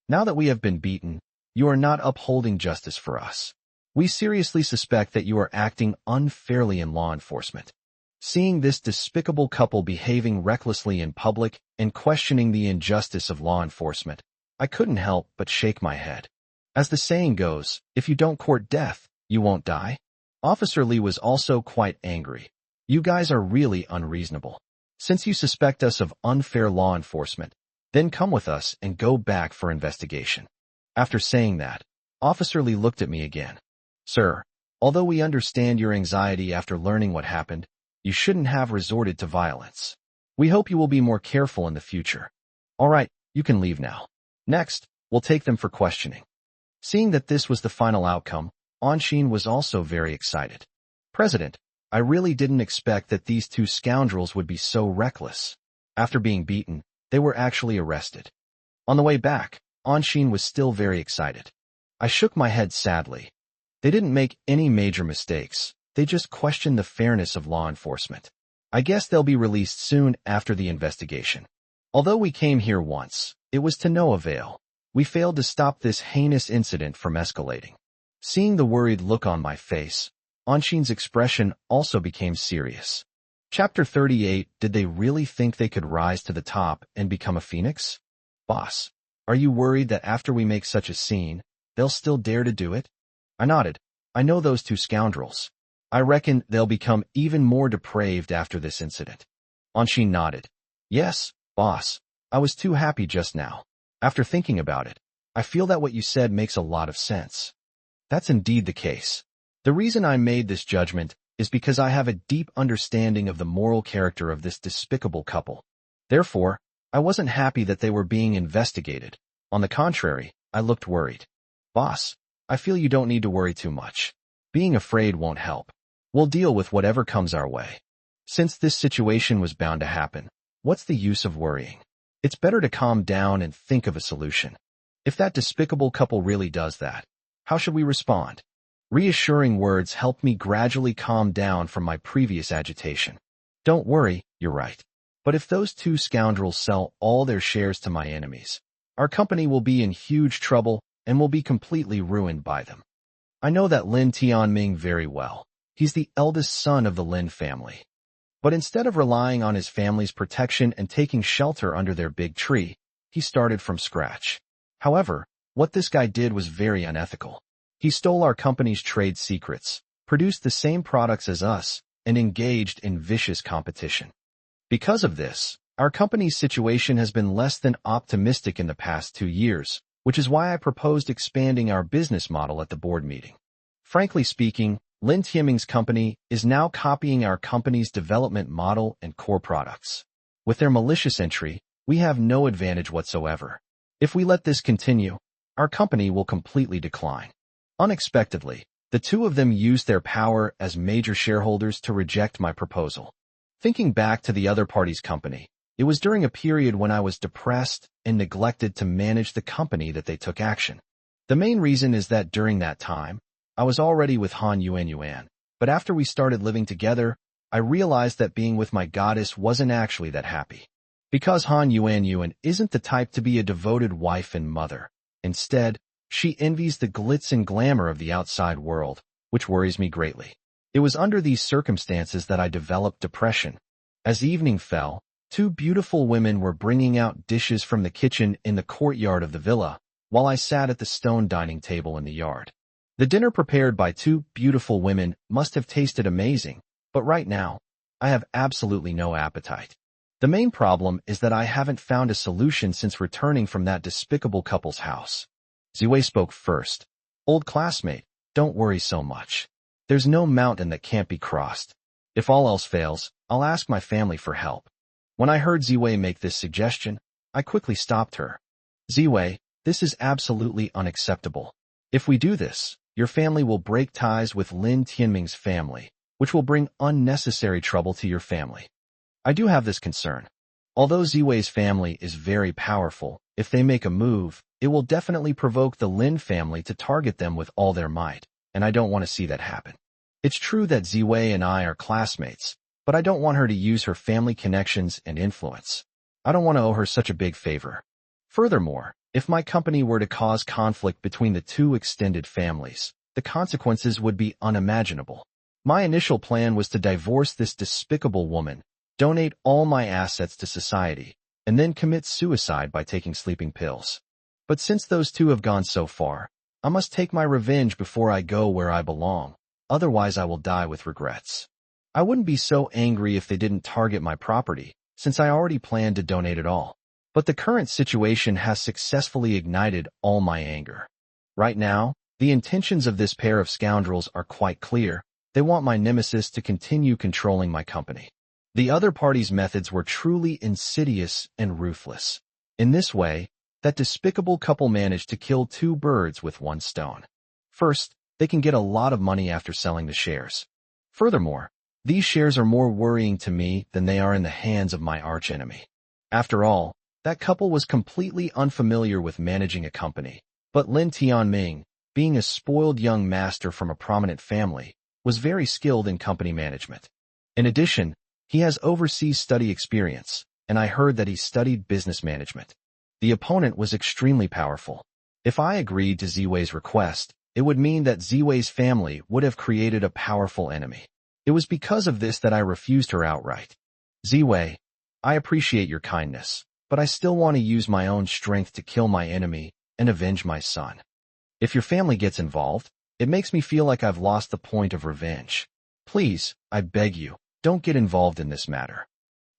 Now that we have been beaten, you are not upholding justice for us. We seriously suspect that you are acting unfairly in law enforcement. Seeing this despicable couple behaving recklessly in public and questioning the injustice of law enforcement, I couldn't help but shake my head. As the saying goes, if you don't court death, you won't die. Officer Li was also quite angry. You guys are really unreasonable. Since you suspect us of unfair law enforcement, then come with us and go back for investigation. After saying that, Officer Li looked at me again. Sir, although we understand your anxiety after learning what happened, you shouldn't have resorted to violence. We hope you will be more careful in the future. All right, you can leave now. Next, we'll take them for questioning. Seeing that this was the final outcome, Anshin was also very excited. President, I really didn't expect that these two scoundrels would be so reckless. After being beaten, they were actually arrested. On the way back, Anshin was still very excited. I shook my head sadly. They didn't make any major mistakes. They just questioned the fairness of law enforcement. I guess they'll be released soon after the investigation. Although we came here once, it was to no avail. We failed to stop this heinous incident from escalating. Seeing the worried look on my face, Anshin's expression also became serious. Chapter 38. Did they really think they could rise to the top and become a phoenix? Boss, are you worried that after we make such a scene, they'll still dare to do it? I nodded. I know those two scoundrels. I reckon they'll become even more depraved after this incident. Anshin nodded. Yes, boss. I was too happy just now. After thinking about it, I feel that what you said makes a lot of sense. That's indeed the case. The reason I made this judgment is because I have a deep understanding of the moral character of this despicable couple. Therefore, I wasn't happy that they were being investigated. On the contrary, I looked worried. Boss, I feel you don't need to worry too much. Being afraid won't help. We'll deal with whatever comes our way. Since this situation was bound to happen, what's the use of worrying? It's better to calm down and think of a solution. If that despicable couple really does that, how should we respond? Reassuring words helped me gradually calm down from my previous agitation. Don't worry, you're right. But if those two scoundrels sell all their shares to my enemies, our company will be in huge trouble and will be completely ruined by them. I know that Lin Tianming very well. He's the eldest son of the Lin family. But instead of relying on his family's protection and taking shelter under their big tree, he started from scratch. However, what this guy did was very unethical. He stole our company's trade secrets, produced the same products as us, and engaged in vicious competition. Because of this, our company's situation has been less than optimistic in the past 2 years, which is why I proposed expanding our business model at the board meeting. Frankly speaking, Lin Tianming's company is now copying our company's development model and core products. With their malicious entry, we have no advantage whatsoever. If we let this continue, our company will completely decline. Unexpectedly, the two of them used their power as major shareholders to reject my proposal. Thinking back to the other party's company, it was during a period when I was depressed and neglected to manage the company that they took action. The main reason is that during that time, I was already with Han Yuan, but after we started living together, I realized that being with my goddess wasn't actually that happy. Because Han Yuan isn't the type to be a devoted wife and mother. Instead, she envies the glitz and glamour of the outside world, which worries me greatly. It was under these circumstances that I developed depression. As evening fell, two beautiful women were bringing out dishes from the kitchen in the courtyard of the villa, while I sat at the stone dining table in the yard. The dinner prepared by two beautiful women must have tasted amazing, but right now, I have absolutely no appetite. The main problem is that I haven't found a solution since returning from that despicable couple's house. Ziwei spoke first. Old classmate, don't worry so much. There's no mountain that can't be crossed. If all else fails, I'll ask my family for help. When I heard Ziwei make this suggestion, I quickly stopped her. Ziwei, this is absolutely unacceptable. If we do this, your family will break ties with Lin Tianming's family, which will bring unnecessary trouble to your family. I do have this concern. Although Ziwei's family is very powerful, if they make a move, it will definitely provoke the Lin family to target them with all their might, and I don't want to see that happen. It's true that Ziwei and I are classmates, but I don't want her to use her family connections and influence. I don't want to owe her such a big favor. Furthermore, if my company were to cause conflict between the two extended families, the consequences would be unimaginable. My initial plan was to divorce this despicable woman, donate all my assets to society, and then commit suicide by taking sleeping pills. But since those two have gone so far, I must take my revenge before I go where I belong, otherwise I will die with regrets. I wouldn't be so angry if they didn't target my property, since I already planned to donate it all. But the current situation has successfully ignited all my anger. Right now, the intentions of this pair of scoundrels are quite clear. They want my nemesis to continue controlling my company. The other party's methods were truly insidious and ruthless. In this way, that despicable couple managed to kill two birds with one stone. First, they can get a lot of money after selling the shares. Furthermore, These shares are more worrying to me than they are in the hands of my archenemy. After all, that couple was completely unfamiliar with managing a company. But Lin Tianming, being a spoiled young master from a prominent family, was very skilled in company management. In addition, he has overseas study experience, and I heard that he studied business management. The opponent was extremely powerful. If I agreed to Ziwei's request, it would mean that Ziwei's family would have created a powerful enemy. It was because of this that I refused her outright. Ziwei, I appreciate your kindness, but I still want to use my own strength to kill my enemy and avenge my son. If your family gets involved, it makes me feel like I've lost the point of revenge. Please, I beg you, don't get involved in this matter.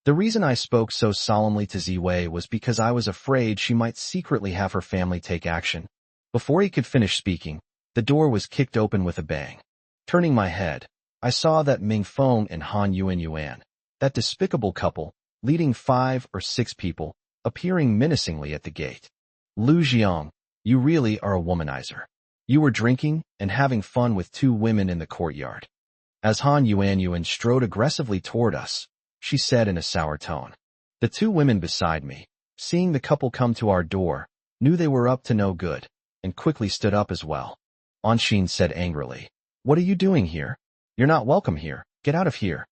The reason I spoke so solemnly to Ziwei was because I was afraid she might secretly have her family take action. Before he could finish speaking, the door was kicked open with a bang. Turning my head, I saw that Ming Feng and Han Yuan, that despicable couple, leading 5 or 6 people, appearing menacingly at the gate. Lu Jiang, you really are a womanizer. You were drinking and having fun with 2 women in the courtyard. As Han Yuan strode aggressively toward us, she said in a sour tone. The 2 women beside me, seeing the couple come to our door, knew they were up to no good, and quickly stood up as well. Anshin said angrily, "What are you doing here? You're not welcome here. Get out of here."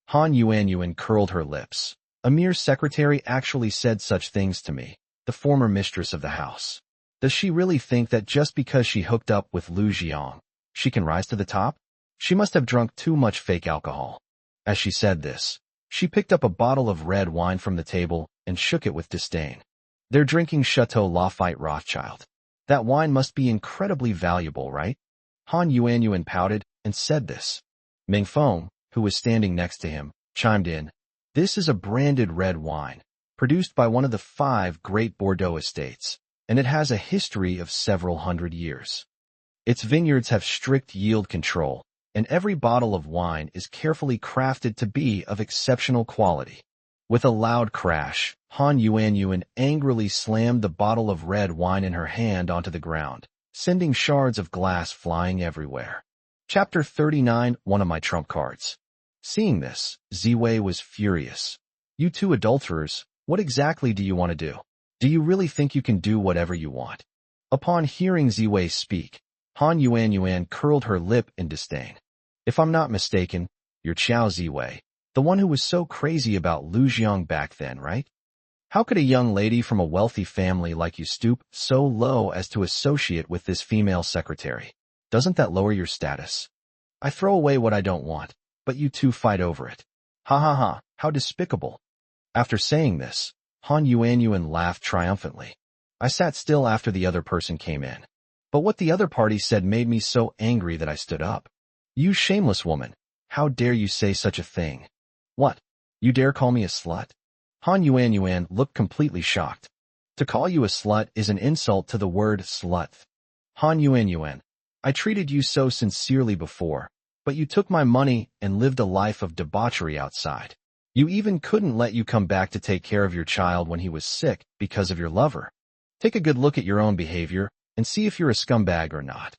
Han Yuan curled her lips. A mere secretary actually said such things to me, the former mistress of the house. Does she really think that just because she hooked up with Lu Jiang, she can rise to the top? She must have drunk too much fake alcohol. As she said this, she picked up a bottle of red wine from the table and shook it with disdain. They're drinking Chateau Lafite Rothschild. That wine must be incredibly valuable, right? Han Yuan pouted and said this. Ming Feng, who was standing next to him, chimed in. This is a branded red wine, produced by one of the 5 great Bordeaux estates, and it has a history of several hundred years. Its vineyards have strict yield control, and every bottle of wine is carefully crafted to be of exceptional quality. With a loud crash, Han Yuan angrily slammed the bottle of red wine in her hand onto the ground, sending shards of glass flying everywhere. Chapter 39, one of my trump cards. Seeing this, Ziwei was furious. You 2 adulterers, what exactly do you want to do? Do you really think you can do whatever you want? Upon hearing Ziwei speak, Han Yuan curled her lip in disdain. If I'm not mistaken, you're Qiao Ziwei, the one who was so crazy about Lu Jiang back then, right? How could a young lady from a wealthy family like you stoop so low as to associate with this female secretary? Doesn't that lower your status? I throw away what I don't want, but you 2 fight over it. Ha ha ha, how despicable. After saying this, Han Yuan laughed triumphantly. I sat still after the other person came in. But what the other party said made me so angry that I stood up. You shameless woman, how dare you say such a thing? What? You dare call me a slut? Han Yuan looked completely shocked. To call you a slut is an insult to the word slut. Han Yuan, I treated you so sincerely before, but you took my money and lived a life of debauchery outside. You even couldn't let you come back to take care of your child when he was sick because of your lover. Take a good look at your own behavior and see if you're a scumbag or not.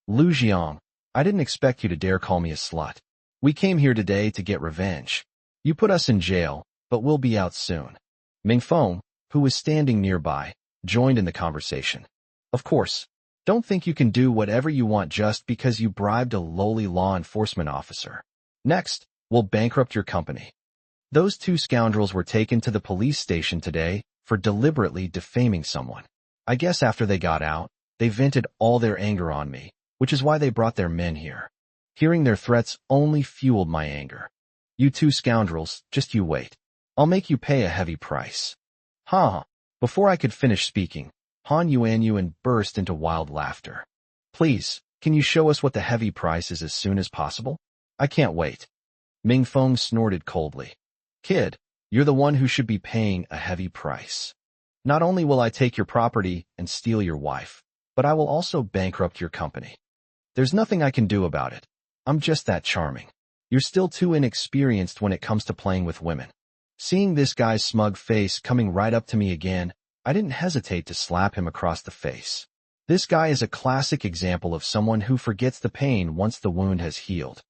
Lu Jiang, I didn't expect you to dare call me a slut. We came here today to get revenge. You put us in jail, but we'll be out soon. Ming Feng, who was standing nearby, joined in the conversation. Of course, don't think you can do whatever you want just because you bribed a lowly law enforcement officer. Next, we'll bankrupt your company. Those 2 scoundrels were taken to the police station today for deliberately defaming someone. I guess after they got out, they vented all their anger on me, which is why they brought their men here. Hearing their threats only fueled my anger. You 2 scoundrels, just you wait. I'll make you pay a heavy price. Ha! Before I could finish speaking, Han Yuan burst into wild laughter. Please, can you show us what the heavy price is as soon as possible? I can't wait. Ming Feng snorted coldly. Kid, you're the one who should be paying a heavy price. Not only will I take your property and steal your wife, but I will also bankrupt your company. There's nothing I can do about it. I'm just that charming. You're still too inexperienced when it comes to playing with women. Seeing this guy's smug face coming right up to me again, I didn't hesitate to slap him across the face. This guy is a classic example of someone who forgets the pain once the wound has healed.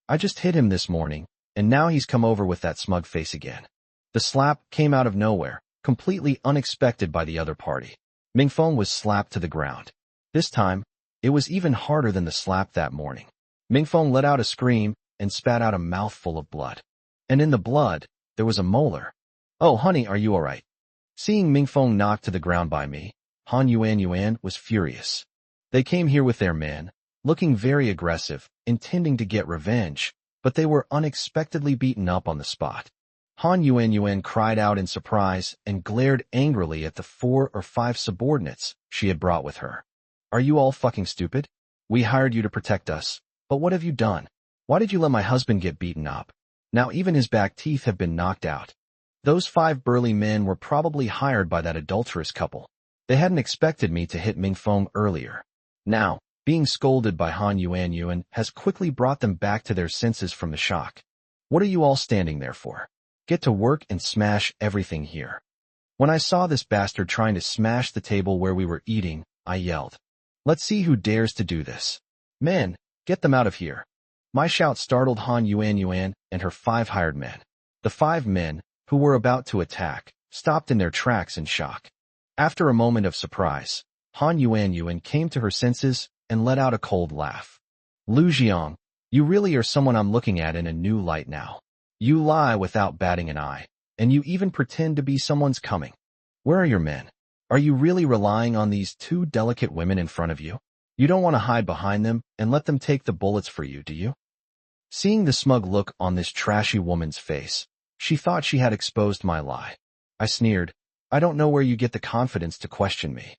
I just hit him this morning, and now he's come over with that smug face again. The slap came out of nowhere, completely unexpected by the other party. Mingfeng was slapped to the ground. This time, it was even harder than the slap that morning. Mingfeng let out a scream and spat out a mouthful of blood. And in the blood, there was a molar. "Oh, honey, are you all right?" Seeing Mingfeng knocked to the ground by me, Han Yuan was furious. They came here with their men, looking very aggressive, intending to get revenge, but they were unexpectedly beaten up on the spot. Han Yuan cried out in surprise and glared angrily at the 4 or 5 subordinates she had brought with her. "Are you all fucking stupid? We hired you to protect us, but what have you done? Why did you let my husband get beaten up? Now even his back teeth have been knocked out." Those 5 burly men were probably hired by that adulterous couple. They hadn't expected me to hit Mingfeng earlier. Now, being scolded by Han Yuan has quickly brought them back to their senses from the shock. "What are you all standing there for? Get to work and smash everything here." When I saw this bastard trying to smash the table where we were eating, I yelled, "Let's see who dares to do this. Men, get them out of here." My shout startled Han Yuan and her 5 hired men. The 5 men, who were about to attack, stopped in their tracks in shock. After a moment of surprise, Han Yuan came to her senses and let out a cold laugh. "Lu Jiang, you really are someone I'm looking at in a new light now. You lie without batting an eye, and you even pretend to be someone's coming. Where are your men? Are you really relying on these 2 delicate women in front of you? You don't want to hide behind them and let them take the bullets for you, do you?" Seeing the smug look on this trashy woman's face, she thought she had exposed my lie. I sneered, "I don't know where you get the confidence to question me."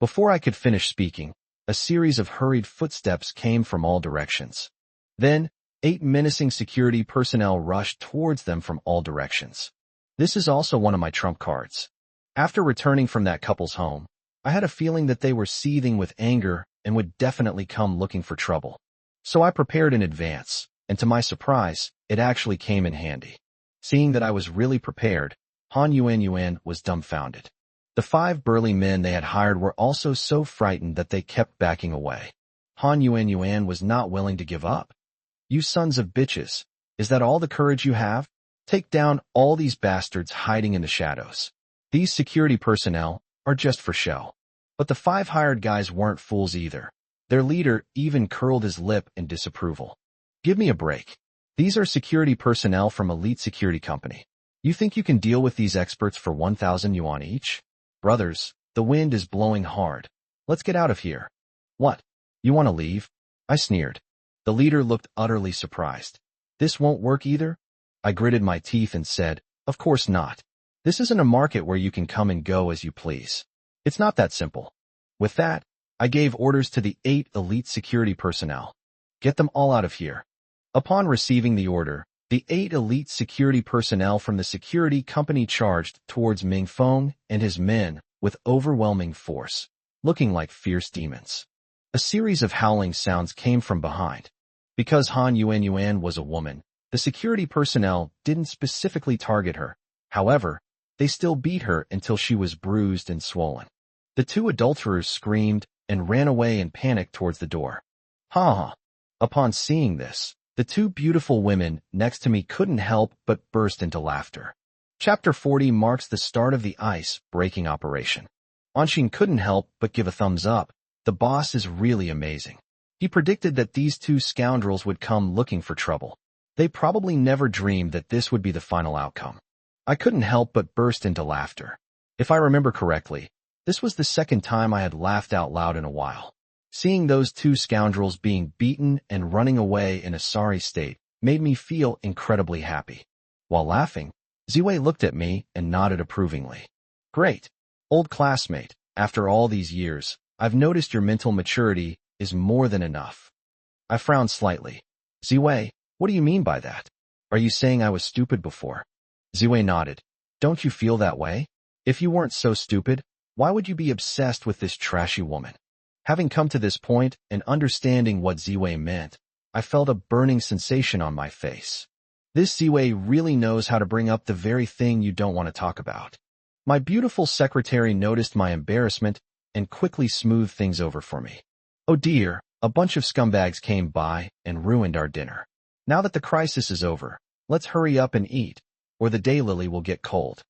Before I could finish speaking, a series of hurried footsteps came from all directions. Then, 8 menacing security personnel rushed towards them from all directions. This is also one of my trump cards. After returning from that couple's home, I had a feeling that they were seething with anger and would definitely come looking for trouble. So I prepared in advance, and to my surprise, it actually came in handy. Seeing that I was really prepared, Han Yuan was dumbfounded. The 5 burly men they had hired were also so frightened that they kept backing away. Han Yuan was not willing to give up. "You sons of bitches, is that all the courage you have? Take down all these bastards hiding in the shadows. These security personnel are just for show." But the 5 hired guys weren't fools either. Their leader even curled his lip in disapproval. "Give me a break. These are security personnel from Elite Security Company. You think you can deal with these experts for 1,000 yuan each? Brothers, the wind is blowing hard. Let's get out of here." "What? You want to leave?" I sneered. The leader looked utterly surprised. "This won't work either?" I gritted my teeth and said, "Of course not. This isn't a market where you can come and go as you please. It's not that simple." With that, I gave orders to the 8 elite security personnel. "Get them all out of here." Upon receiving the order, the 8 elite security personnel from the security company charged towards Mingfeng and his men with overwhelming force, looking like fierce demons. A series of howling sounds came from behind. Because Han Yuan was a woman, the security personnel didn't specifically target her. However, they still beat her until she was bruised and swollen. The 2 adulterers screamed and ran away in panic towards the door. Ha ha! Upon seeing this, the 2 beautiful women next to me couldn't help but burst into laughter. Chapter 40 marks the start of the ice-breaking operation. Anshin couldn't help but give a thumbs up. The boss is really amazing. He predicted that these 2 scoundrels would come looking for trouble. They probably never dreamed that this would be the final outcome. I couldn't help but burst into laughter. If I remember correctly, this was the second time I had laughed out loud in a while. Seeing those 2 scoundrels being beaten and running away in a sorry state made me feel incredibly happy. While laughing, Ziwei looked at me and nodded approvingly. "Great. Old classmate, after all these years, I've noticed your mental maturity is more than enough." I frowned slightly. "Ziwei, what do you mean by that? Are you saying I was stupid before?" Ziwei nodded. "Don't you feel that way? If you weren't so stupid, why would you be obsessed with this trashy woman?" Having come to this point and understanding what Ziwei meant, I felt a burning sensation on my face. This Ziwei really knows how to bring up the very thing you don't want to talk about. My beautiful secretary noticed my embarrassment and quickly smoothed things over for me. "Oh dear, a bunch of scumbags came by and ruined our dinner. Now that the crisis is over, let's hurry up and eat, or the daylily will get cold.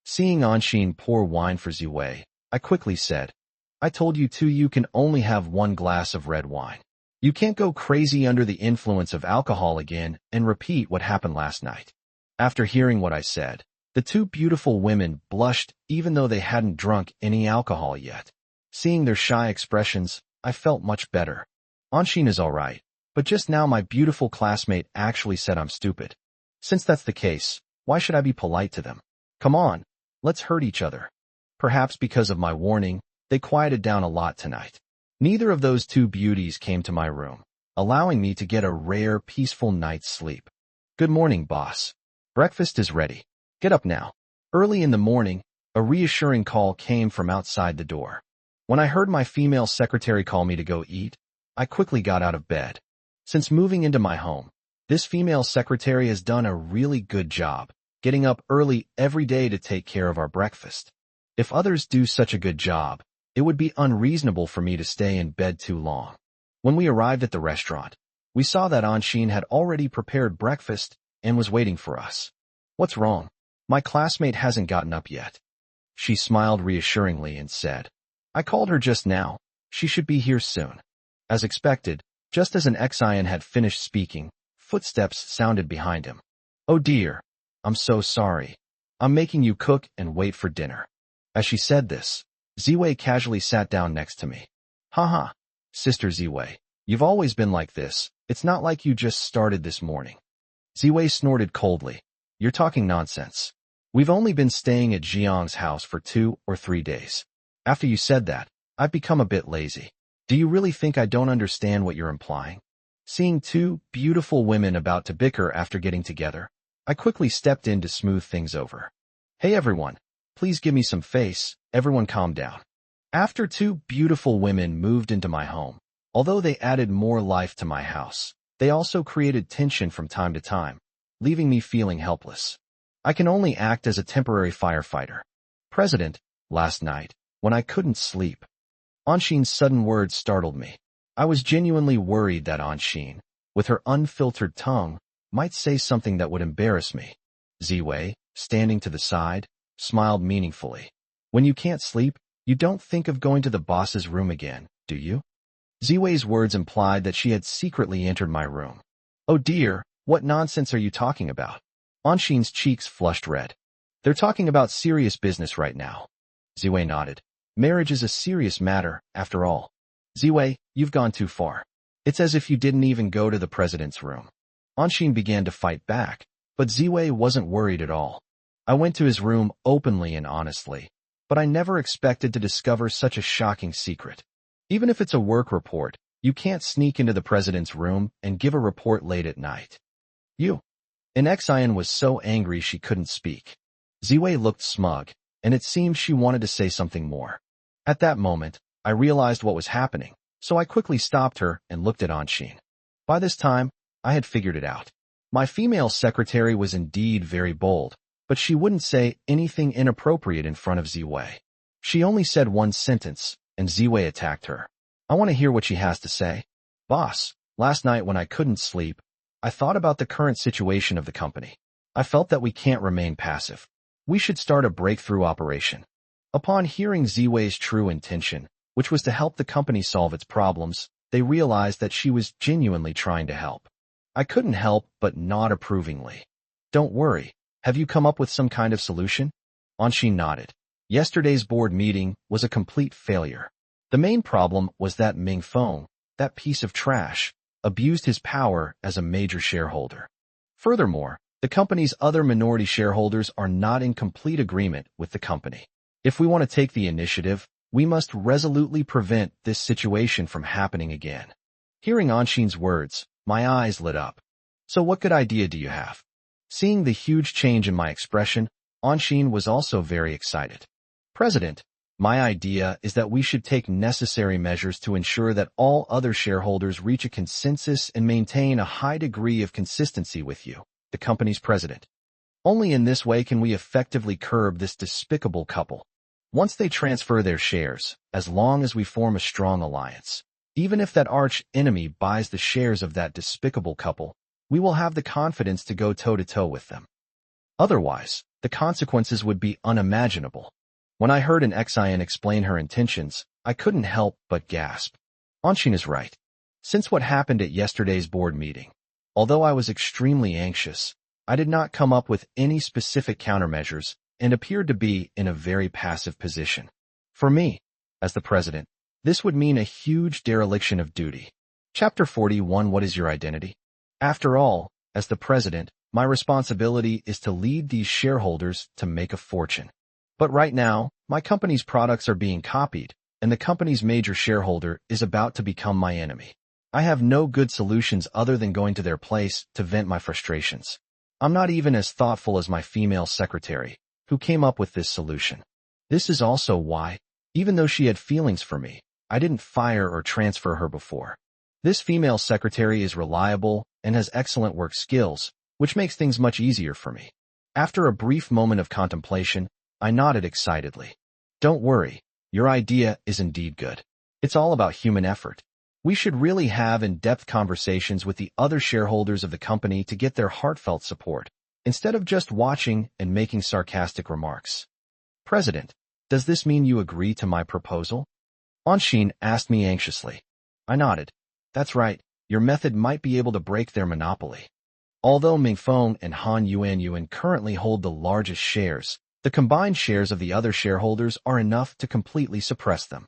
Seeing Anshin pour wine for Ziwei, I quickly said, I told you you can only have one glass of red wine. You can't go crazy under the influence of alcohol again and repeat what happened last night. After hearing what I said, the two beautiful women blushed even though they hadn't drunk any alcohol yet. Seeing their shy expressions, I felt much better. Anshin is all right, but just now my beautiful classmate actually said I'm stupid. Since that's the case, why should I be polite to them? Come on, let's hurt each other. Perhaps because of my warning, they quieted down a lot tonight. Neither of those two beauties came to my room, allowing me to get a rare, peaceful night's sleep. Good morning, boss. Breakfast is ready. Get up now. Early in the morning, a reassuring call came from outside the door. When I heard my female secretary call me to go eat, I quickly got out of bed. Since moving into my home, this female secretary has done a really good job, getting up early every day to take care of our breakfast. If others do such a good job, it would be unreasonable for me to stay in bed too long. When we arrived at the restaurant, we saw that Anshin had already prepared breakfast and was waiting for us. What's wrong? My classmate hasn't gotten up yet. She smiled reassuringly and said, I called her just now. She should be here soon. As expected, just as an Xian had finished speaking, footsteps sounded behind him. Oh dear, I'm so sorry. I'm making you cook and wait for dinner. As she said this, Ziwei casually sat down next to me. Haha, Sister Ziwei, you've always been like this. It's not like you just started this morning. Ziwei snorted coldly. You're talking nonsense. We've only been staying at Jiang's house for 2 or 3 days. After you said that, I've become a bit lazy. Do you really think I don't understand what you're implying? Seeing two beautiful women about to bicker after getting together, I quickly stepped in to smooth things over. Hey everyone, please give me some face. Everyone calm down. After two beautiful women moved into my home, although they added more life to my house, they also created tension from time to time, leaving me feeling helpless. I can only act as a temporary firefighter. President, last night, when I couldn't sleep, Anshin's sudden words startled me. I was genuinely worried that Anshin, with her unfiltered tongue, might say something that would embarrass me. Ziwei, standing to the side, smiled meaningfully. When you can't sleep, you don't think of going to the boss's room again, do you? Ziwei's words implied that she had secretly entered my room. Oh dear, what nonsense are you talking about? Anshin's cheeks flushed red. They're talking about serious business right now. Ziwei nodded. Marriage is a serious matter, after all. Ziwei, you've gone too far. It's as if you didn't even go to the president's room. Anshin began to fight back, but Ziwei wasn't worried at all. I went to his room openly and honestly, but I never expected to discover such a shocking secret. Even if it's a work report, you can't sneak into the president's room and give a report late at night. You. Xian was so angry she couldn't speak. Ziwei looked smug, and it seemed she wanted to say something more. At that moment, I realized what was happening, so I quickly stopped her and looked at Anshin. By this time, I had figured it out. My female secretary was indeed very bold, but she wouldn't say anything inappropriate in front of Ziwei. She only said one sentence, and Ziwei attacked her. I want to hear what she has to say. Boss, last night when I couldn't sleep, I thought about the current situation of the company. I felt that we can't remain passive. We should start a breakthrough operation. Upon hearing Ziwei's true intention, which was to help the company solve its problems, they realized that she was genuinely trying to help. I couldn't help but nod approvingly. Don't worry, have you come up with some kind of solution? Anshin nodded. Yesterday's board meeting was a complete failure. The main problem was that Ming Feng, that piece of trash, abused his power as a major shareholder. Furthermore, the company's other minority shareholders are not in complete agreement with the company. If we want to take the initiative, we must resolutely prevent this situation from happening again. Hearing Anshin's words, my eyes lit up. So what good idea do you have? Seeing the huge change in my expression, Anshin was also very excited. President, my idea is that we should take necessary measures to ensure that all other shareholders reach a consensus and maintain a high degree of consistency with you, the company's president. Only in this way can we effectively curb this despicable couple. Once they transfer their shares, as long as we form a strong alliance, even if that arch enemy buys the shares of that despicable couple, we will have the confidence to go toe-to-toe with them. Otherwise, the consequences would be unimaginable. When I heard an Xian explain her intentions, I couldn't help but gasp. Anshin is right. Since what happened at yesterday's board meeting, although I was extremely anxious, I did not come up with any specific countermeasures and appeared to be in a very passive position. For me, as the president, this would mean a huge dereliction of duty. Chapter 41. What is your identity? After all, as the president, my responsibility is to lead these shareholders to make a fortune. But right now, my company's products are being copied, and the company's major shareholder is about to become my enemy. I have no good solutions other than going to their place to vent my frustrations. I'm not even as thoughtful as my female secretary, who came up with this solution. This is also why, even though she had feelings for me, I didn't fire or transfer her before. This female secretary is reliable and has excellent work skills, which makes things much easier for me. After a brief moment of contemplation, I nodded excitedly. Don't worry, your idea is indeed good. It's all about human effort. We should really have in-depth conversations with the other shareholders of the company to get their heartfelt support, instead of just watching and making sarcastic remarks. President, does this mean you agree to my proposal? Anshin asked me anxiously. I nodded. That's right, your method might be able to break their monopoly. Although Mingfeng and Han Yuanyuan currently hold the largest shares, the combined shares of the other shareholders are enough to completely suppress them.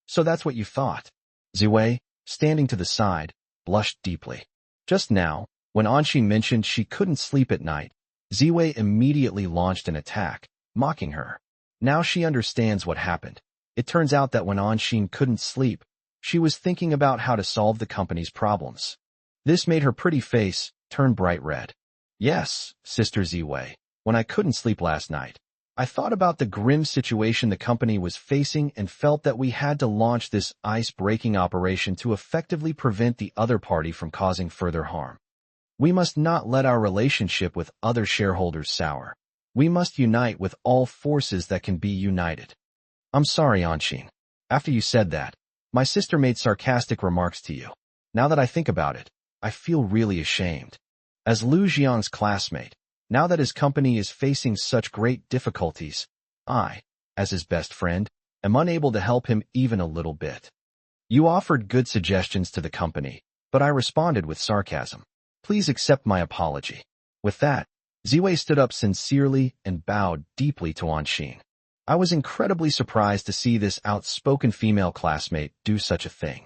So that's what you thought. Ziwei, standing to the side, blushed deeply. Just now, when Anshin mentioned she couldn't sleep at night, Ziwei immediately launched an attack, mocking her. Now she understands what happened. It turns out that when Anshin couldn't sleep, she was thinking about how to solve the company's problems. This made her pretty face turn bright red. Yes, Sister Ziwei, when I couldn't sleep last night, I thought about the grim situation the company was facing and felt that we had to launch this ice-breaking operation to effectively prevent the other party from causing further harm. We must not let our relationship with other shareholders sour. We must unite with all forces that can be united. I'm sorry, Anshin. After you said that, my sister made sarcastic remarks to you. Now that I think about it, I feel really ashamed. As Lu Jiang's classmate, now that his company is facing such great difficulties, I, as his best friend, am unable to help him even a little bit. You offered good suggestions to the company, but I responded with sarcasm. Please accept my apology. With that, Ziwei stood up sincerely and bowed deeply to Anshin. I was incredibly surprised to see this outspoken female classmate do such a thing.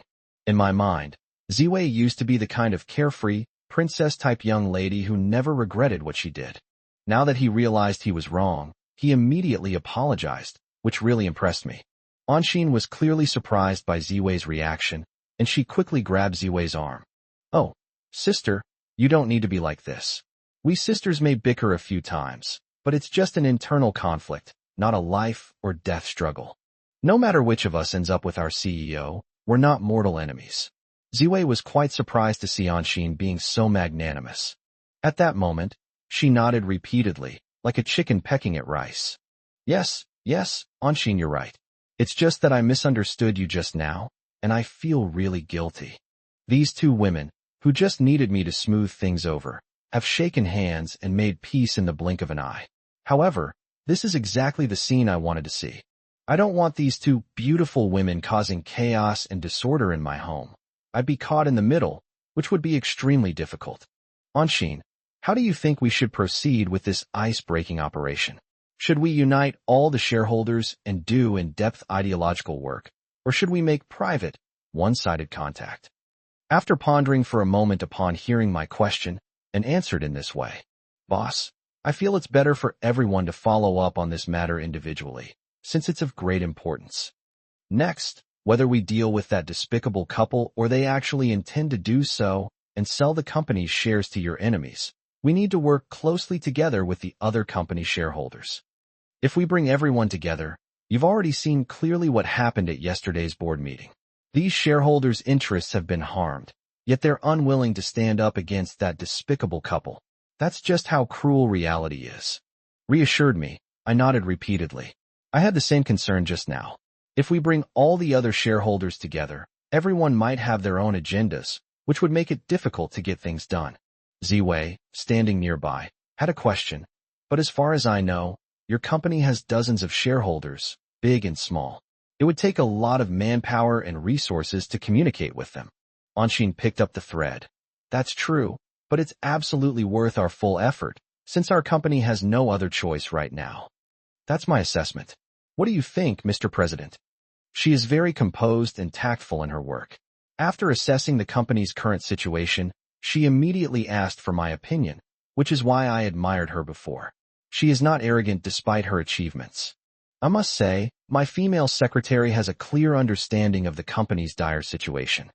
In my mind, Ziwei used to be the kind of carefree, princess-type young lady who never regretted what she did. Now that he realized he was wrong, he immediately apologized, which really impressed me. Anshin was clearly surprised by Ziwei's reaction, and she quickly grabbed Ziwei's arm. Oh, sister, you don't need to be like this. We sisters may bicker a few times, but it's just an internal conflict, not a life or death struggle. No matter which of us ends up with our CEO, we're not mortal enemies. Ziwei was quite surprised to see Anshin being so magnanimous. At that moment, she nodded repeatedly, like a chicken pecking at rice. Yes, Anshin, you're right. It's just that I misunderstood you just now, and I feel really guilty. These two women, who just needed me to smooth things over, have shaken hands and made peace in the blink of an eye. However, this is exactly the scene I wanted to see. I don't want these two beautiful women causing chaos and disorder in my home. I'd be caught in the middle, which would be extremely difficult. Anshin, how do you think we should proceed with this ice-breaking operation? Should we unite all the shareholders and do in-depth ideological work, or should we make private, one-sided contact? After pondering for a moment upon hearing my question, and answered in this way, Boss, I feel it's better for everyone to follow up on this matter individually, since it's of great importance. Next, whether we deal with that despicable couple or they actually intend to do so and sell the company's shares to your enemies, we need to work closely together with the other company shareholders. If we bring everyone together, you've already seen clearly what happened at yesterday's board meeting. These shareholders' interests have been harmed, yet they're unwilling to stand up against that despicable couple. That's just how cruel reality is. Reassured me, I nodded repeatedly. I had the same concern just now. If we bring all the other shareholders together, everyone might have their own agendas, which would make it difficult to get things done. Ziwei, standing nearby, had a question. But as far as I know, your company has dozens of shareholders, big and small. It would take a lot of manpower and resources to communicate with them. Anshin picked up the thread. That's true, but it's absolutely worth our full effort, since our company has no other choice right now. That's my assessment. What do you think, Mr. President? She is very composed and tactful in her work. After assessing the company's current situation, she immediately asked for my opinion, which is why I admired her before. She is not arrogant despite her achievements. I must say, my female secretary has a clear understanding of the company's dire situation.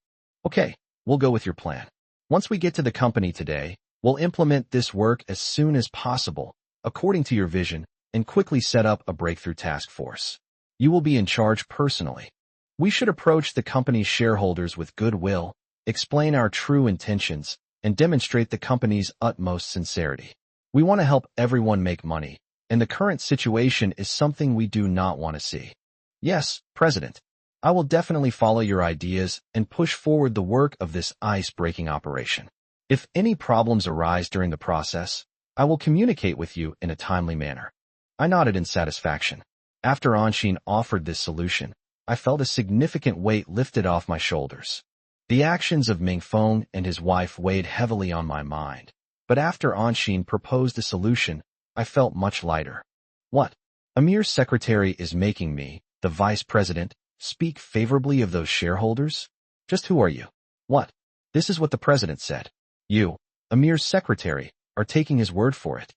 Okay, we'll go with your plan. Once we get to the company today, we'll implement this work as soon as possible, according to your vision, and quickly set up a breakthrough task force. You will be in charge personally. We should approach the company's shareholders with goodwill, explain our true intentions, and demonstrate the company's utmost sincerity. We want to help everyone make money, and the current situation is something we do not want to see. Yes, President. I will definitely follow your ideas and push forward the work of this ice-breaking operation. If any problems arise during the process, I will communicate with you in a timely manner. I nodded in satisfaction. After Anshin offered this solution, I felt a significant weight lifted off my shoulders. The actions of Mingfeng and his wife weighed heavily on my mind, but after Anshin proposed a solution, I felt much lighter. What? Amir's secretary is making me, the vice president, speak favorably of those shareholders? Just who are you? What? This is what the president said. You, Amir's secretary, are taking his word for it.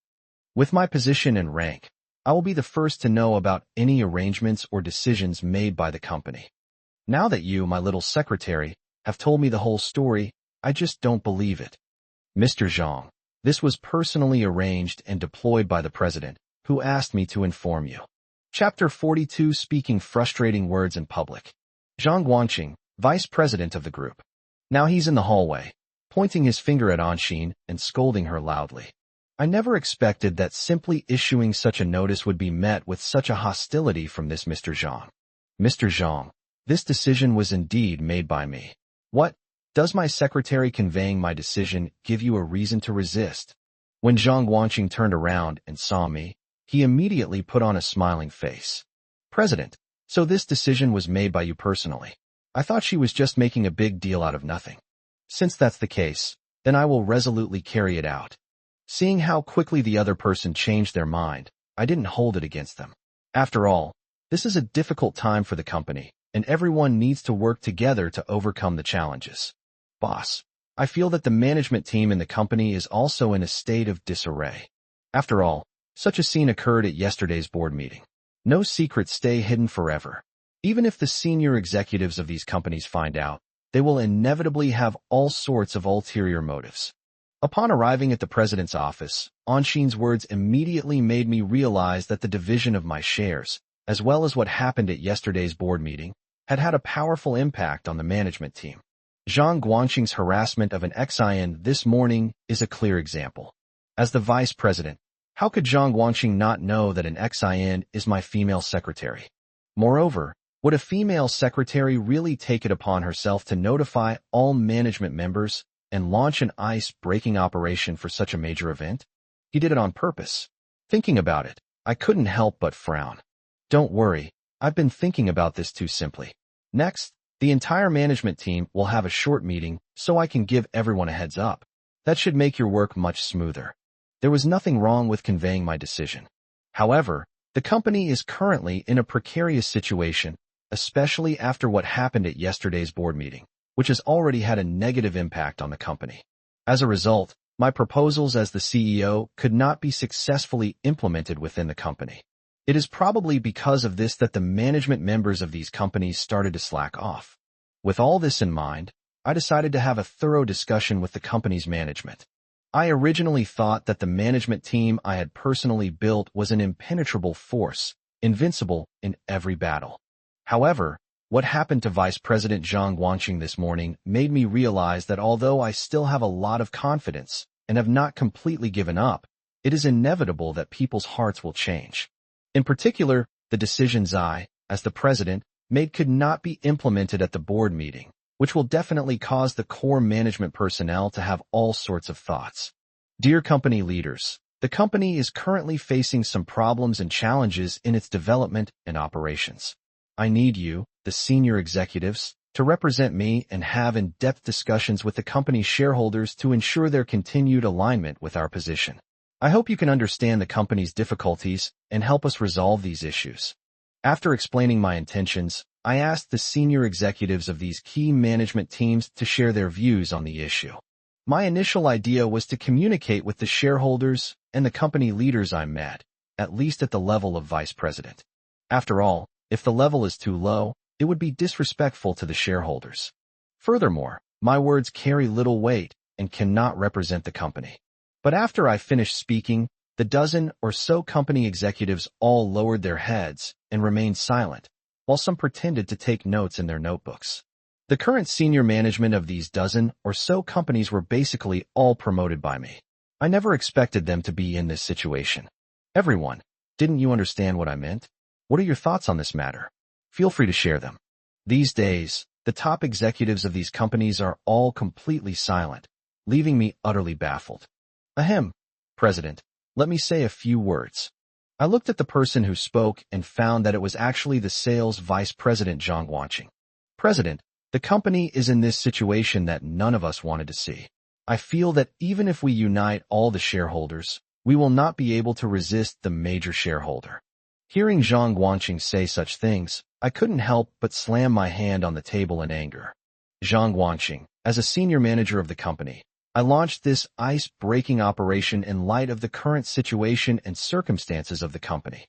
With my position and rank, I will be the first to know about any arrangements or decisions made by the company. Now that you, my little secretary, have told me the whole story, I just don't believe it. Mr. Zhang, this was personally arranged and deployed by the president, who asked me to inform you. Chapter 42 Speaking Frustrating Words in Public. Zhang Guangqing, vice president of the group. Now he's in the hallway, pointing his finger at Anshin and scolding her loudly. I never expected that simply issuing such a notice would be met with such a hostility from this Mr. Zhang. Mr. Zhang, this decision was indeed made by me. What? Does my secretary conveying my decision give you a reason to resist? When Zhang Guangqing turned around and saw me, he immediately put on a smiling face. President, so this decision was made by you personally. I thought she was just making a big deal out of nothing. Since that's the case, then I will resolutely carry it out. Seeing how quickly the other person changed their mind, I didn't hold it against them. After all, this is a difficult time for the company, and everyone needs to work together to overcome the challenges. Boss, I feel that the management team in the company is also in a state of disarray. After all, such a scene occurred at yesterday's board meeting. No secrets stay hidden forever. Even if the senior executives of these companies find out, they will inevitably have all sorts of ulterior motives. Upon arriving at the president's office, Anshin's words immediately made me realize that the division of my shares, as well as what happened at yesterday's board meeting, had had a powerful impact on the management team. Zhang Guangqing's harassment of an XIN this morning is a clear example. As the vice president, how could Zhang Guangqing not know that an XIN is my female secretary? Moreover, would a female secretary really take it upon herself to notify all management members and launch an ice-breaking operation for such a major event? He did it on purpose. Thinking about it, I couldn't help but frown. Don't worry, I've been thinking about this too simply. Next, the entire management team will have a short meeting so I can give everyone a heads up. That should make your work much smoother. There was nothing wrong with conveying my decision. However, the company is currently in a precarious situation, especially after what happened at yesterday's board meeting, which has already had a negative impact on the company. As a result, my proposals as the CEO could not be successfully implemented within the company. It is probably because of this that the management members of these companies started to slack off. With all this in mind, I decided to have a thorough discussion with the company's management. I originally thought that the management team I had personally built was an impenetrable force, invincible in every battle. However, what happened to Vice President Zhang Guangqing this morning made me realize that although I still have a lot of confidence and have not completely given up, it is inevitable that people's hearts will change. In particular, the decisions I, as the president, made could not be implemented at the board meeting, which will definitely cause the core management personnel to have all sorts of thoughts. Dear company leaders, the company is currently facing some problems and challenges in its development and operations. I need you, the senior executives, to represent me and have in-depth discussions with the company's shareholders to ensure their continued alignment with our position. I hope you can understand the company's difficulties and help us resolve these issues. After explaining my intentions, I asked the senior executives of these key management teams to share their views on the issue. My initial idea was to communicate with the shareholders and the company leaders I met, at least at the level of vice president. After all, if the level is too low, it would be disrespectful to the shareholders. Furthermore, my words carry little weight and cannot represent the company. But after I finished speaking, the dozen or so company executives all lowered their heads and remained silent, while some pretended to take notes in their notebooks. The current senior management of these dozen or so companies were basically all promoted by me. I never expected them to be in this situation. Everyone, didn't you understand what I meant? What are your thoughts on this matter? Feel free to share them. These days, the top executives of these companies are all completely silent, leaving me utterly baffled. Ahem, President, let me say a few words. I looked at the person who spoke and found that it was actually the sales vice president Zhang Wanqing. President, the company is in this situation that none of us wanted to see. I feel that even if we unite all the shareholders, we will not be able to resist the major shareholder. Hearing Zhang Wanqing say such things, I couldn't help but slam my hand on the table in anger. Zhang Wanqing, as a senior manager of the company, I launched this ice-breaking operation in light of the current situation and circumstances of the company.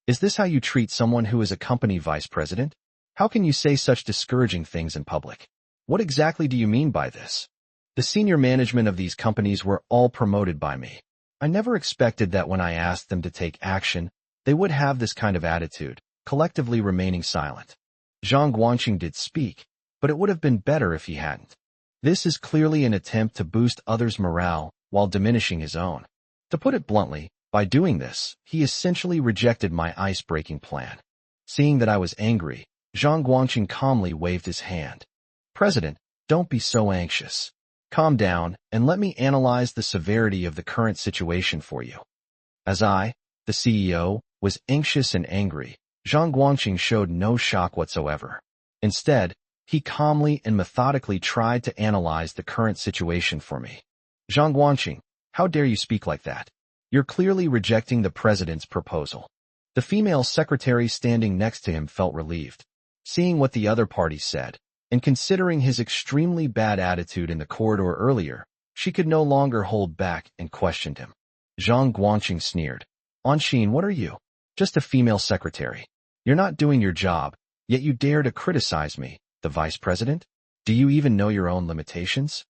Is this how you treat someone who is a company vice president? How can you say such discouraging things in public? What exactly do you mean by this? The senior management of these companies were all promoted by me. I never expected that when I asked them to take action, they would have this kind of attitude, collectively remaining silent. Zhang Wanqing did speak, but it would have been better if he hadn't. This is clearly an attempt to boost others' morale while diminishing his own. To put it bluntly, by doing this, he essentially rejected my ice-breaking plan. Seeing that I was angry, Zhang Wanqing calmly waved his hand. President, don't be so anxious. Calm down and let me analyze the severity of the current situation for you. As I, the CEO, was anxious and angry, Zhang Wanqing showed no shock whatsoever. Instead, he calmly and methodically tried to analyze the current situation for me. Zhang Wanqing, how dare you speak like that? You're clearly rejecting the president's proposal. The female secretary standing next to him felt relieved. Seeing what the other party said, and considering his extremely bad attitude in the corridor earlier, she could no longer hold back and questioned him. Zhang Guangqing sneered. Anxin, what are you? Just a female secretary. You're not doing your job, yet you dare to criticize me, the vice president? Do you even know your own limitations?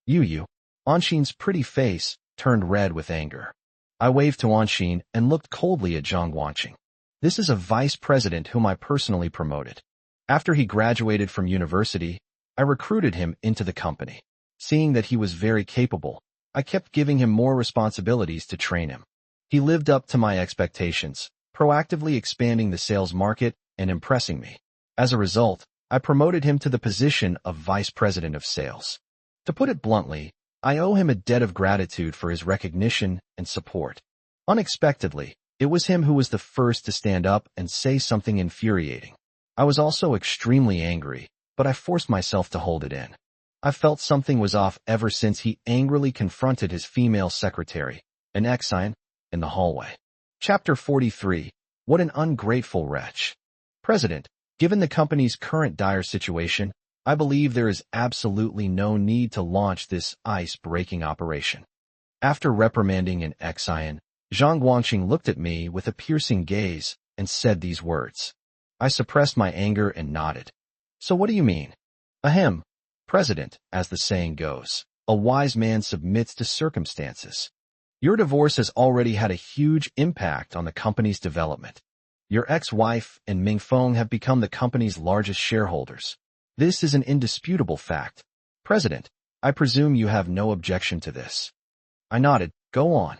You. Anxin's pretty face turned red with anger. I waved to Anxin and looked coldly at Zhang Guangqing. This is a vice president whom I personally promoted. After he graduated from university, I recruited him into the company. Seeing that he was very capable, I kept giving him more responsibilities to train him. He lived up to my expectations, proactively expanding the sales market and impressing me. As a result, I promoted him to the position of vice president of sales. To put it bluntly, I owe him a debt of gratitude for his recognition and support. Unexpectedly, it was him who was the first to stand up and say something infuriating. I was also extremely angry, but I forced myself to hold it in. I felt something was off ever since he angrily confronted his female secretary, an Exine, in the hallway. Chapter 43. What an ungrateful wretch. President, given the company's current dire situation, I believe there is absolutely no need to launch this ice-breaking operation. After reprimanding an Exine, Zhang Guangqing looked at me with a piercing gaze and said these words. I suppressed my anger and nodded. So what do you mean? Ahem. President, as the saying goes, a wise man submits to circumstances. Your divorce has already had a huge impact on the company's development. Your ex-wife and Ming Feng have become the company's largest shareholders. This is an indisputable fact. President, I presume you have no objection to this. I nodded. Go on.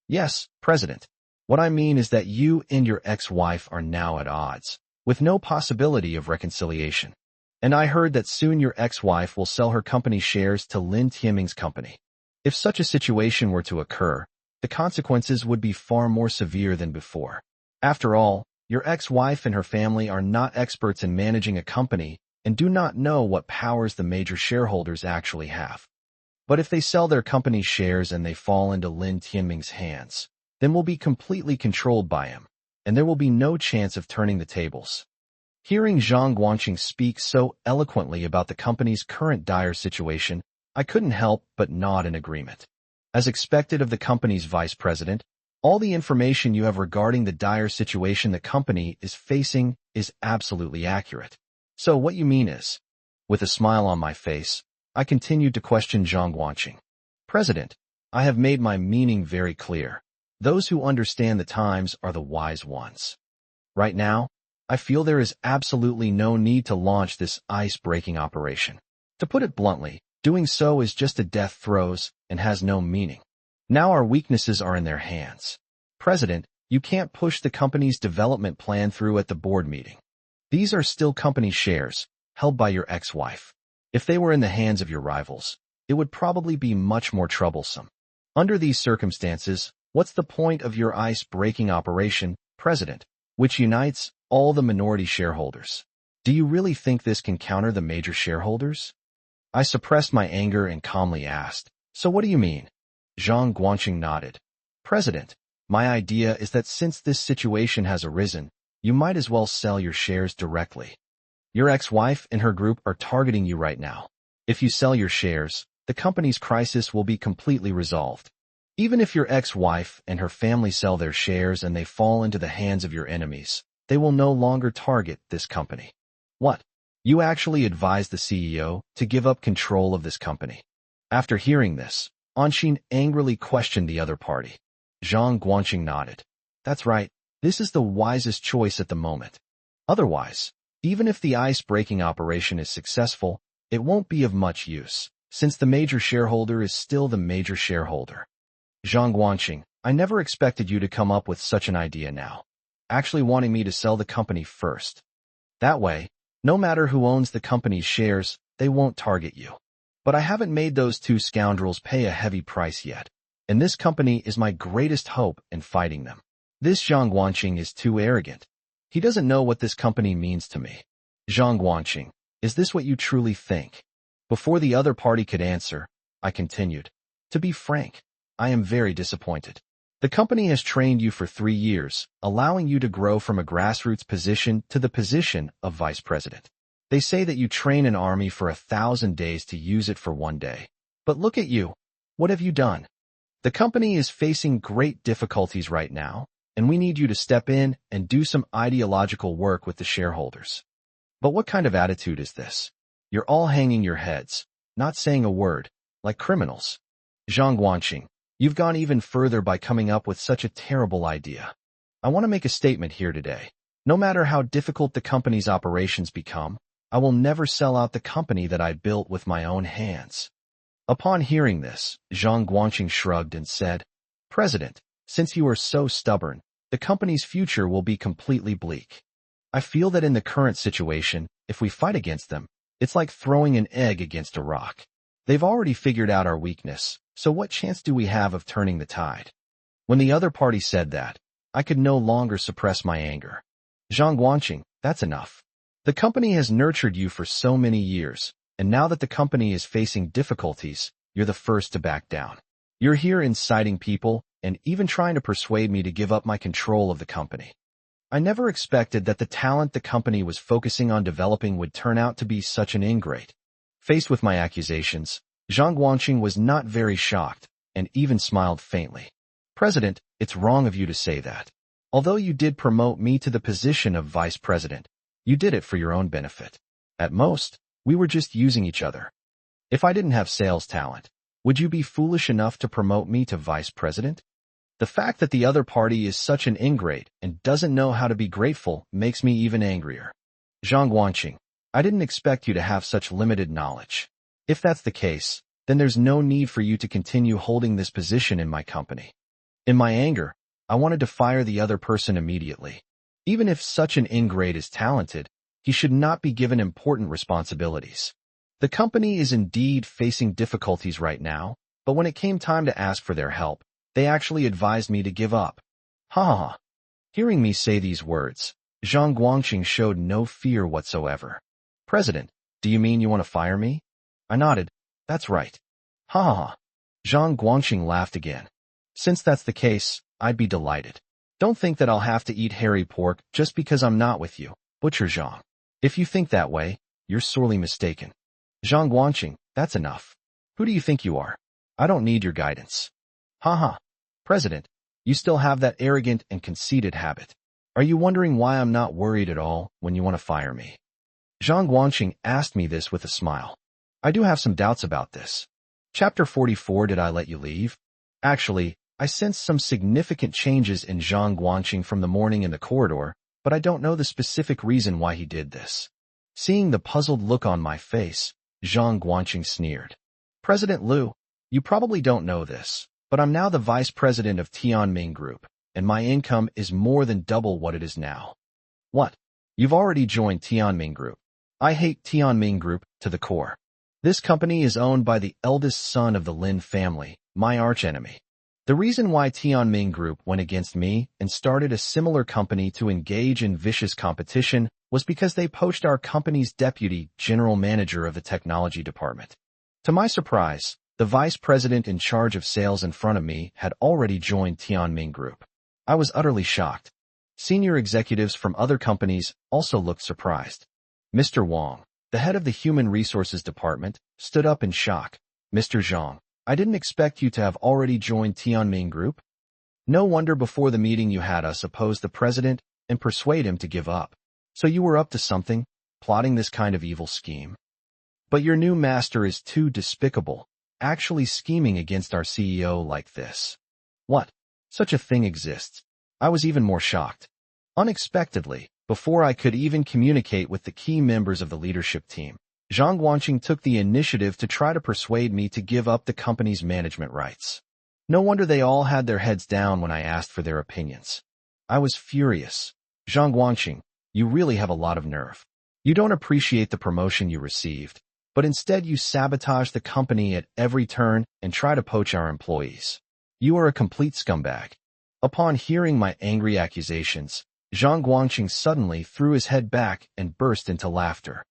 Yes, President. What I mean is that you and your ex-wife are now at odds, with no possibility of reconciliation. And I heard that soon your ex-wife will sell her company shares to Lin Tianming's company. If such a situation were to occur, the consequences would be far more severe than before. After all, your ex-wife and her family are not experts in managing a company and do not know what powers the major shareholders actually have. But if they sell their company's shares and they fall into Lin Tianming's hands, then we'll be completely controlled by him, and there will be no chance of turning the tables. Hearing Zhang Guanqing speak so eloquently about the company's current dire situation, I couldn't help but nod in agreement. As expected of the company's vice president, all the information you have regarding the dire situation the company is facing is absolutely accurate. So what you mean is, with a smile on my face, I continued to question Zhang Guanqing. President, I have made my meaning very clear. Those who understand the times are the wise ones. Right now, I feel there is absolutely no need to launch this ice-breaking operation. To put it bluntly, doing so is just a death throes and has no meaning. Now our weaknesses are in their hands. President, you can't push the company's development plan through at the board meeting. These are still company shares, held by your ex-wife. If they were in the hands of your rivals, it would probably be much more troublesome. Under these circumstances, what's the point of your ice-breaking operation, President, which unites all the minority shareholders? Do you really think this can counter the major shareholders? I suppressed my anger and calmly asked, so what do you mean? Zhang Guanqing nodded. President, my idea is that since this situation has arisen, you might as well sell your shares directly. Your ex-wife and her group are targeting you right now. If you sell your shares, the company's crisis will be completely resolved. Even if your ex-wife and her family sell their shares and they fall into the hands of your enemies, they will no longer target this company. What? You actually advised the CEO to give up control of this company. After hearing this, Anxin angrily questioned the other party. Zhang Guanqing nodded. That's right, this is the wisest choice at the moment. Otherwise, even if the ice-breaking operation is successful, it won't be of much use, since the major shareholder is still the major shareholder. Zhang Guanqing, I never expected you to come up with such an idea now, actually wanting me to sell the company first. That way, no matter who owns the company's shares, they won't target you. But I haven't made those two scoundrels pay a heavy price yet, and this company is my greatest hope in fighting them. This Zhang Guanqing is too arrogant. He doesn't know what this company means to me. Zhang Guanqing, is this what you truly think? Before the other party could answer, I continued. To be frank, I am very disappointed. The company has trained you for 3 years, allowing you to grow from a grassroots position to the position of vice president. They say that you train an army for 1,000 days to use it for 1 day. But look at you. What have you done? The company is facing great difficulties right now, and we need you to step in and do some ideological work with the shareholders. But what kind of attitude is this? You're all hanging your heads, not saying a word, like criminals. Zhang Guanqing, you've gone even further by coming up with such a terrible idea. I want to make a statement here today. No matter how difficult the company's operations become, I will never sell out the company that I built with my own hands. Upon hearing this, Zhang Guanqing shrugged and said, President, since you are so stubborn, the company's future will be completely bleak. I feel that in the current situation, if we fight against them, it's like throwing an egg against a rock. They've already figured out our weakness, so what chance do we have of turning the tide? When the other party said that, I could no longer suppress my anger. Zhang Guanqing, that's enough. The company has nurtured you for so many years, and now that the company is facing difficulties, you're the first to back down. You're here inciting people and even trying to persuade me to give up my control of the company. I never expected that the talent the company was focusing on developing would turn out to be such an ingrate. Faced with my accusations, Zhang Guanqing was not very shocked and even smiled faintly. President, it's wrong of you to say that. Although you did promote me to the position of vice president, you did it for your own benefit. At most, we were just using each other. If I didn't have sales talent, would you be foolish enough to promote me to vice president? The fact that the other party is such an ingrate and doesn't know how to be grateful makes me even angrier. Zhang Guanqing, I didn't expect you to have such limited knowledge. If that's the case, then there's no need for you to continue holding this position in my company. In my anger, I wanted to fire the other person immediately. Even if such an ingrate is talented, he should not be given important responsibilities. The company is indeed facing difficulties right now, But when it came time to ask for their help, they actually advised me to give up. Ha ha ha. Hearing me say these words, Zhang Guangqing showed no fear whatsoever. President, do you mean you want to fire me? I nodded. That's right. Ha ha ha. Zhang Guangqing laughed again. Since that's the case, I'd be delighted. Don't think that I'll have to eat hairy pork just because I'm not with you, Butcher Zhang. If you think that way, you're sorely mistaken. Zhang Guangqing, that's enough. Who do you think you are? I don't need your guidance. Ha ha. President, you still have that arrogant and conceited habit. Are you wondering why I'm not worried at all when you want to fire me? Zhang Guangqing asked me this with a smile. I do have some doubts about this. Chapter 44. Did I let you leave? Actually, I sensed some significant changes in Zhang Guangqing from the morning in the corridor, but I don't know the specific reason why he did this. Seeing the puzzled look on my face, Zhang Guangqing sneered. President Liu, you probably don't know this, but I'm now the vice president of Tianming Group, and my income is more than double what it is now. What? You've already joined Tianming Group. I hate Tianming Group to the core. This company is owned by the eldest son of the Lin family, my archenemy. The reason why Tianming Group went against me and started a similar company to engage in vicious competition was because they poached our company's deputy general manager of the technology department. To my surprise, the vice president in charge of sales in front of me had already joined Tianming Group. I was utterly shocked. Senior executives from other companies also looked surprised. Mr. Wang, the head of the Human Resources Department, stood up in shock. Mr. Zhang, I didn't expect you to have already joined Tianming Group. No wonder before the meeting you had us oppose the president and persuade him to give up. So you were up to something, plotting this kind of evil scheme. But your new master is too despicable, actually scheming against our CEO like this. What? Such a thing exists. I was even more shocked. Unexpectedly, before I could even communicate with the key members of the leadership team, Zhang Guangqing took the initiative to try to persuade me to give up the company's management rights. No wonder they all had their heads down when I asked for their opinions. I was furious. Zhang Guangqing, you really have a lot of nerve. You don't appreciate the promotion you received, but instead you sabotage the company at every turn and try to poach our employees. You are a complete scumbag. Upon hearing my angry accusations, Zhang Guangqing suddenly threw his head back and burst into laughter.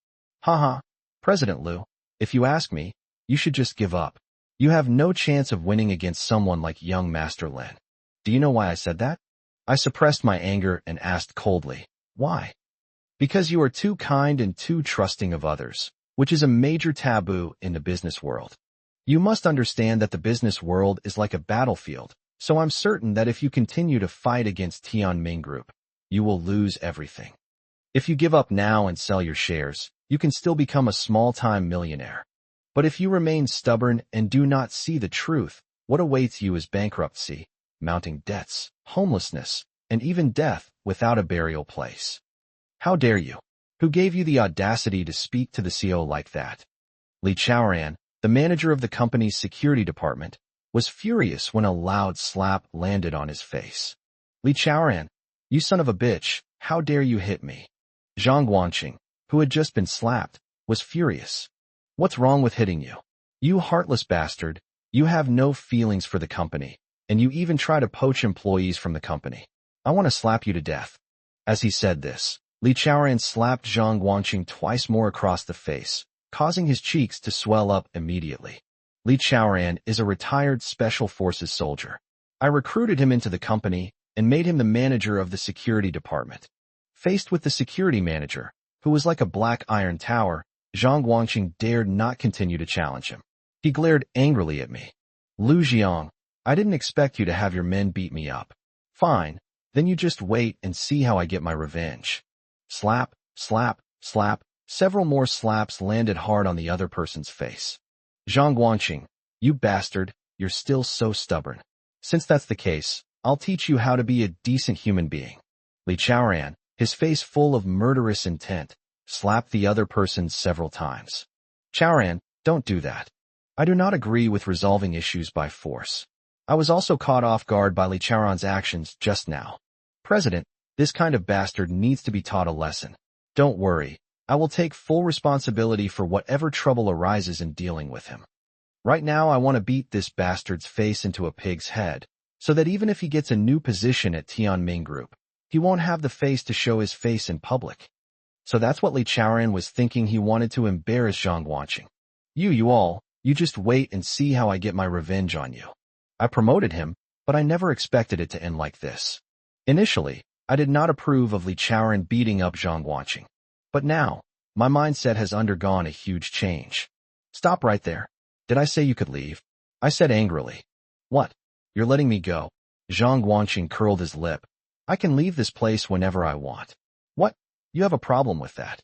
Haha, President Liu, if you ask me, you should just give up. You have no chance of winning against someone like young Master Lin. Do you know why I said that? I suppressed my anger and asked coldly, why? Because you are too kind and too trusting of others, which is a major taboo in the business world. You must understand that the business world is like a battlefield, so I'm certain that if you continue to fight against Tianming Group, you will lose everything. If you give up now and sell your shares, you can still become a small-time millionaire. But if you remain stubborn and do not see the truth, what awaits you is bankruptcy, mounting debts, homelessness, and even death without a burial place. How dare you? Who gave you the audacity to speak to the CEO like that? Li Chaoran, the manager of the company's security department, was furious when a loud slap landed on his face. Li Chaoran, you son of a bitch, how dare you hit me? Zhang Guangqing, who had just been slapped, was furious. What's wrong with hitting you? You heartless bastard, you have no feelings for the company, and you even try to poach employees from the company. I want to slap you to death. As he said this, Li Chaoran slapped Zhang Guangqing twice more across the face, causing his cheeks to swell up immediately. Li Chaoran is a retired Special Forces soldier. I recruited him into the company and made him the manager of the security department. Faced with the security manager, who was like a black iron tower, Zhang Guangqing dared not continue to challenge him. He glared angrily at me. Lu Jiang, I didn't expect you to have your men beat me up. Fine, then you just wait and see how I get my revenge. Slap, slap, slap, several more slaps landed hard on the other person's face. Zhang Guangqing, you bastard, you're still so stubborn. Since that's the case, I'll teach you how to be a decent human being. Li Chaoran, his face full of murderous intent, slapped the other person several times. Chaoran, don't do that. I do not agree with resolving issues by force. I was also caught off guard by Li Chaoran's actions just now. President, this kind of bastard needs to be taught a lesson. Don't worry, I will take full responsibility for whatever trouble arises in dealing with him. Right now, I want to beat this bastard's face into a pig's head, so that even if he gets a new position at Tianming Group, he won't have the face to show his face in public. So that's what Li Chaoran was thinking. He wanted to embarrass Zhang Guanqing. You just wait and see how I get my revenge on you. I promoted him, but I never expected it to end like this. Initially, I did not approve of Li Chaoran beating up Zhang Guanqing. But now, my mindset has undergone a huge change. Stop right there. Did I say you could leave? I said angrily. What? You're letting me go? Zhang Guanqing curled his lip. I can leave this place whenever I want. What? You have a problem with that?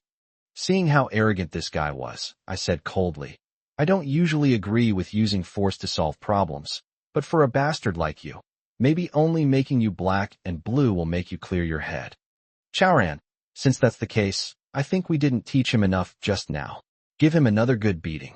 Seeing how arrogant this guy was, I said coldly. I don't usually agree with using force to solve problems, but for a bastard like you, maybe only making you black and blue will make you clear your head. Chaoran, since that's the case, I think we didn't teach him enough just now. Give him another good beating.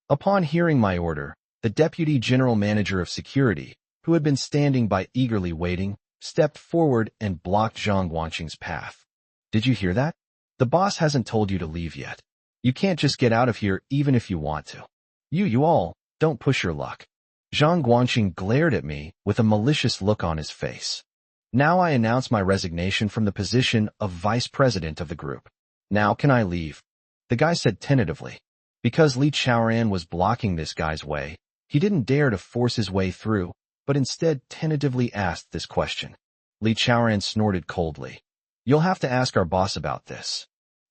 Upon hearing my order, the Deputy General Manager of Security, who had been standing by eagerly waiting, stepped forward and blocked Zhang Guanqing's path. Did you hear that? The boss hasn't told you to leave yet. You can't just get out of here even if you want to. You all, don't push your luck. Zhang Guanqing glared at me with a malicious look on his face. Now I announce my resignation from the position of Vice President of the group. Now can I leave? The guy said tentatively. Because Li Chaoran was blocking this guy's way, he didn't dare to force his way through, but instead tentatively asked this question. Li Chaoran snorted coldly. You'll have to ask our boss about this.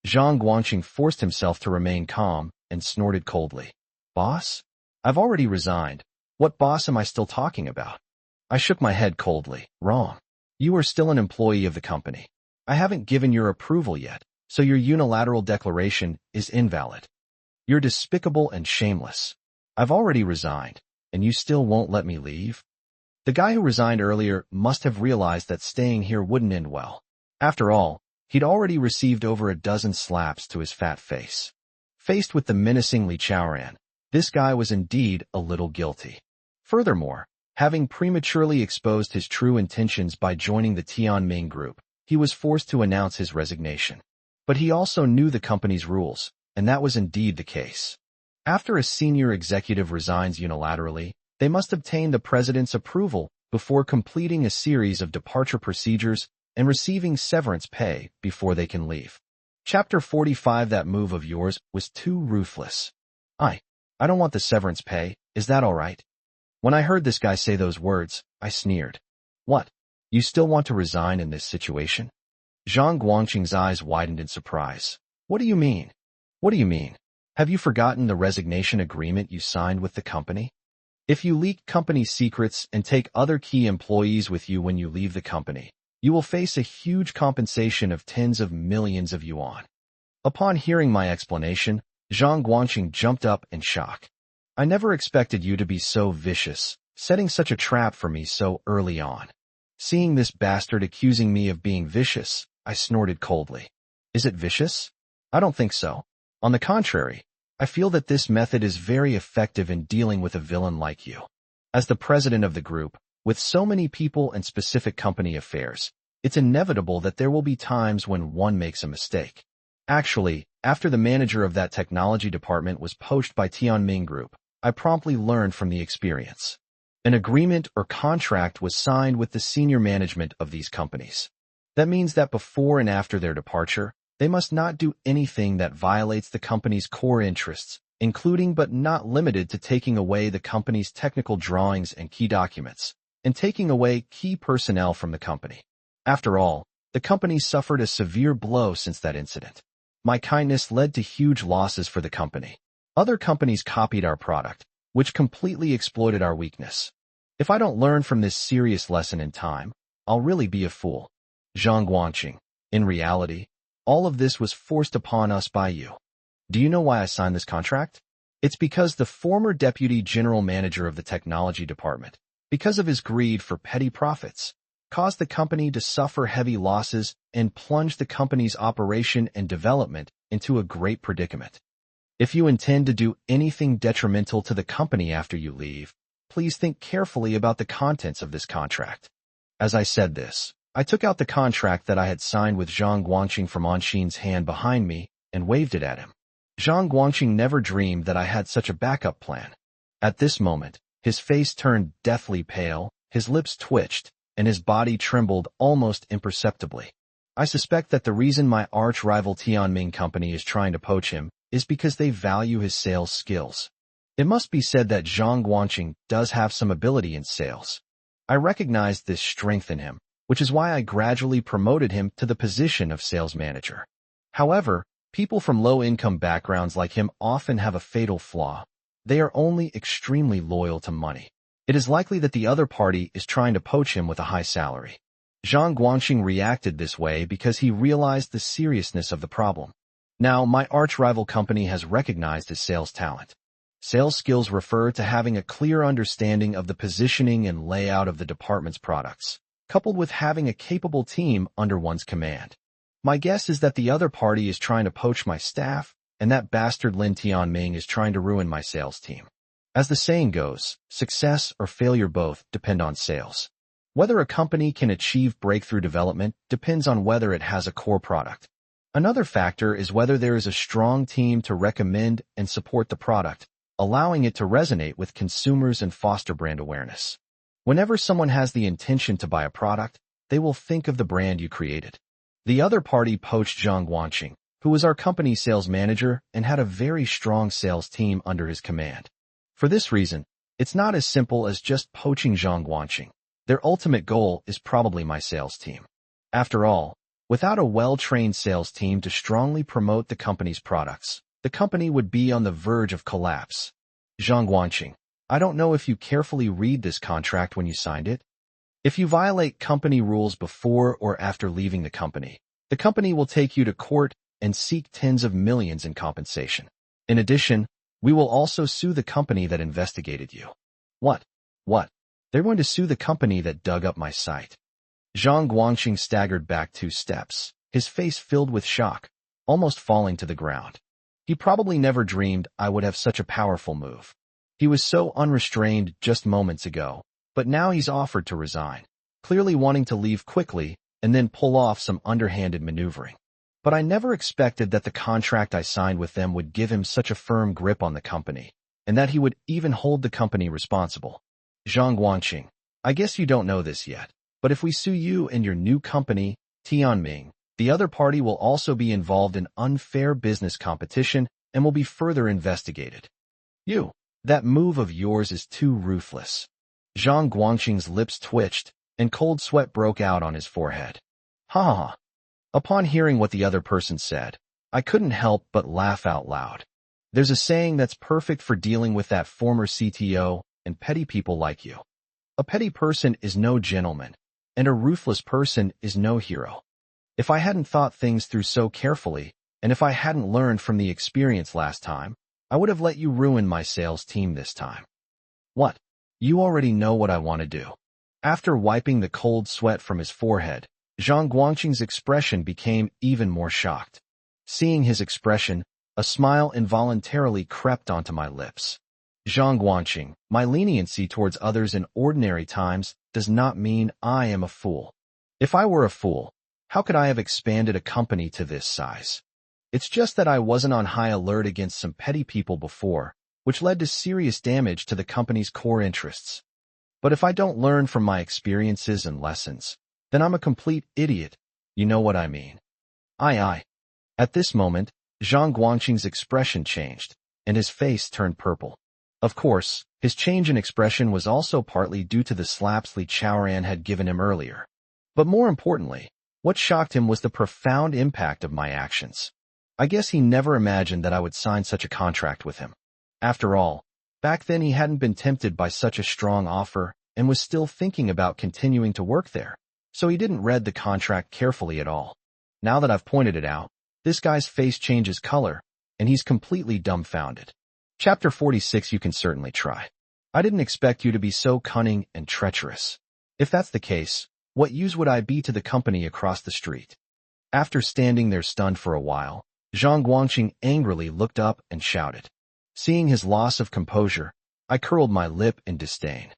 Zhang Guanqing forced himself to remain calm and snorted coldly. Boss? I've already resigned. What boss am I still talking about? I shook my head coldly. Wrong. You are still an employee of the company. I haven't given your approval yet, so your unilateral declaration is invalid. You're despicable and shameless. I've already resigned, and you still won't let me leave? The guy who resigned earlier must have realized that staying here wouldn't end well. After all, he'd already received over a dozen slaps to his fat face. Faced with the menacing Li Chaoran, this guy was indeed a little guilty. Furthermore, having prematurely exposed his true intentions by joining the Tianming Group, he was forced to announce his resignation. But he also knew the company's rules, and that was indeed the case. After a senior executive resigns unilaterally, they must obtain the president's approval before completing a series of departure procedures and receiving severance pay before they can leave. Chapter 45. That move of yours was too ruthless. I don't want the severance pay, is that all right? When I heard this guy say those words, I sneered. What? You still want to resign in this situation? Zhang Guanqing's eyes widened in surprise. What do you mean? What do you mean? Have you forgotten the resignation agreement you signed with the company? If you leak company secrets and take other key employees with you when you leave the company, you will face a huge compensation of tens of millions of yuan. Upon hearing my explanation, Zhang Guanqing jumped up in shock. I never expected you to be so vicious, setting such a trap for me so early on. Seeing this bastard accusing me of being vicious, I snorted coldly. Is it vicious? I don't think so. On the contrary, I feel that this method is very effective in dealing with a villain like you. As the president of the group, with so many people and specific company affairs, it's inevitable that there will be times when one makes a mistake. Actually, after the manager of that technology department was poached by Tianming Group, I promptly learned from the experience. An agreement or contract was signed with the senior management of these companies. That means that before and after their departure, they must not do anything that violates the company's core interests, including but not limited to taking away the company's technical drawings and key documents, and taking away key personnel from the company. After all, the company suffered a severe blow since that incident. My kindness led to huge losses for the company. Other companies copied our product, which completely exploited our weakness. If I don't learn from this serious lesson in time, I'll really be a fool. Zhang Guanqing, in reality, all of this was forced upon us by you. Do you know why I signed this contract? It's because the former deputy general manager of the technology department, because of his greed for petty profits, caused the company to suffer heavy losses and plunged the company's operation and development into a great predicament. If you intend to do anything detrimental to the company after you leave, please think carefully about the contents of this contract. As I said this, I took out the contract that I had signed with Zhang Guanqing from Anshin's hand behind me and waved it at him. Zhang Guanqing never dreamed that I had such a backup plan. At this moment, his face turned deathly pale, his lips twitched, and his body trembled almost imperceptibly. I suspect that the reason my arch-rival Tianming company is trying to poach him is because they value his sales skills. It must be said that Zhang Guanqing does have some ability in sales. I recognized this strength in him, which is why I gradually promoted him to the position of sales manager. However, people from low-income backgrounds like him often have a fatal flaw. They are only extremely loyal to money. It is likely that the other party is trying to poach him with a high salary. Zhang Guanqing reacted this way because he realized the seriousness of the problem. Now, my arch-rival company has recognized his sales talent. Sales skills refer to having a clear understanding of the positioning and layout of the department's products, coupled with having a capable team under one's command. My guess is that the other party is trying to poach my staff, and that bastard Lin Tianming is trying to ruin my sales team. As the saying goes, success or failure both depend on sales. Whether a company can achieve breakthrough development depends on whether it has a core product. Another factor is whether there is a strong team to recommend and support the product, allowing it to resonate with consumers and foster brand awareness. Whenever someone has the intention to buy a product, they will think of the brand you created. The other party poached Zhang Guanqing, who was our company's sales manager and had a very strong sales team under his command. For this reason, it's not as simple as just poaching Zhang Guanqing. Their ultimate goal is probably my sales team. After all, without a well-trained sales team to strongly promote the company's products, the company would be on the verge of collapse. Zhang Guanqing, I don't know if you carefully read this contract when you signed it. If you violate company rules before or after leaving the company will take you to court and seek tens of millions in compensation. In addition, we will also sue the company that investigated you. What? They're going to sue the company that dug up my site. Zhang Guanqing staggered back 2 steps, his face filled with shock, almost falling to the ground. He probably never dreamed I would have such a powerful move. He was so unrestrained just moments ago, but now he's offered to resign, clearly wanting to leave quickly and then pull off some underhanded maneuvering. But I never expected that the contract I signed with them would give him such a firm grip on the company, and that he would even hold the company responsible. Zhang Guanqing, I guess you don't know this yet, but if we sue you and your new company, Tianming, the other party will also be involved in unfair business competition and will be further investigated. That move of yours is too ruthless. Zhang Guanqing's lips twitched, and cold sweat broke out on his forehead. Ha ha ha. Upon hearing what the other person said, I couldn't help but laugh out loud. There's a saying that's perfect for dealing with that former CTO and petty people like you. A petty person is no gentleman, and a ruthless person is no hero. If I hadn't thought things through so carefully, and if I hadn't learned from the experience last time, I would have let you ruin my sales team this time. What? You already know what I want to do. After wiping the cold sweat from his forehead, Zhang Guanqing's expression became even more shocked. Seeing his expression, a smile involuntarily crept onto my lips. Zhang Guanqing, my leniency towards others in ordinary times does not mean I am a fool. If I were a fool, how could I have expanded a company to this size? It's just that I wasn't on high alert against some petty people before, which led to serious damage to the company's core interests. But if I don't learn from my experiences and lessons, then I'm a complete idiot. You know what I mean. Aye. At this moment, Zhang Guanqing's expression changed, and his face turned purple. Of course, his change in expression was also partly due to the slaps Li Chaoran had given him earlier. But more importantly, what shocked him was the profound impact of my actions. I guess he never imagined that I would sign such a contract with him. After all, back then he hadn't been tempted by such a strong offer and was still thinking about continuing to work there, so he didn't read the contract carefully at all. Now that I've pointed it out, this guy's face changes color, and he's completely dumbfounded. Chapter 46. You can certainly try. I didn't expect you to be so cunning and treacherous. If that's the case, what use would I be to the company across the street? After standing there stunned for a while, Zhang Guanqing angrily looked up and shouted. Seeing his loss of composure, I curled my lip in disdain.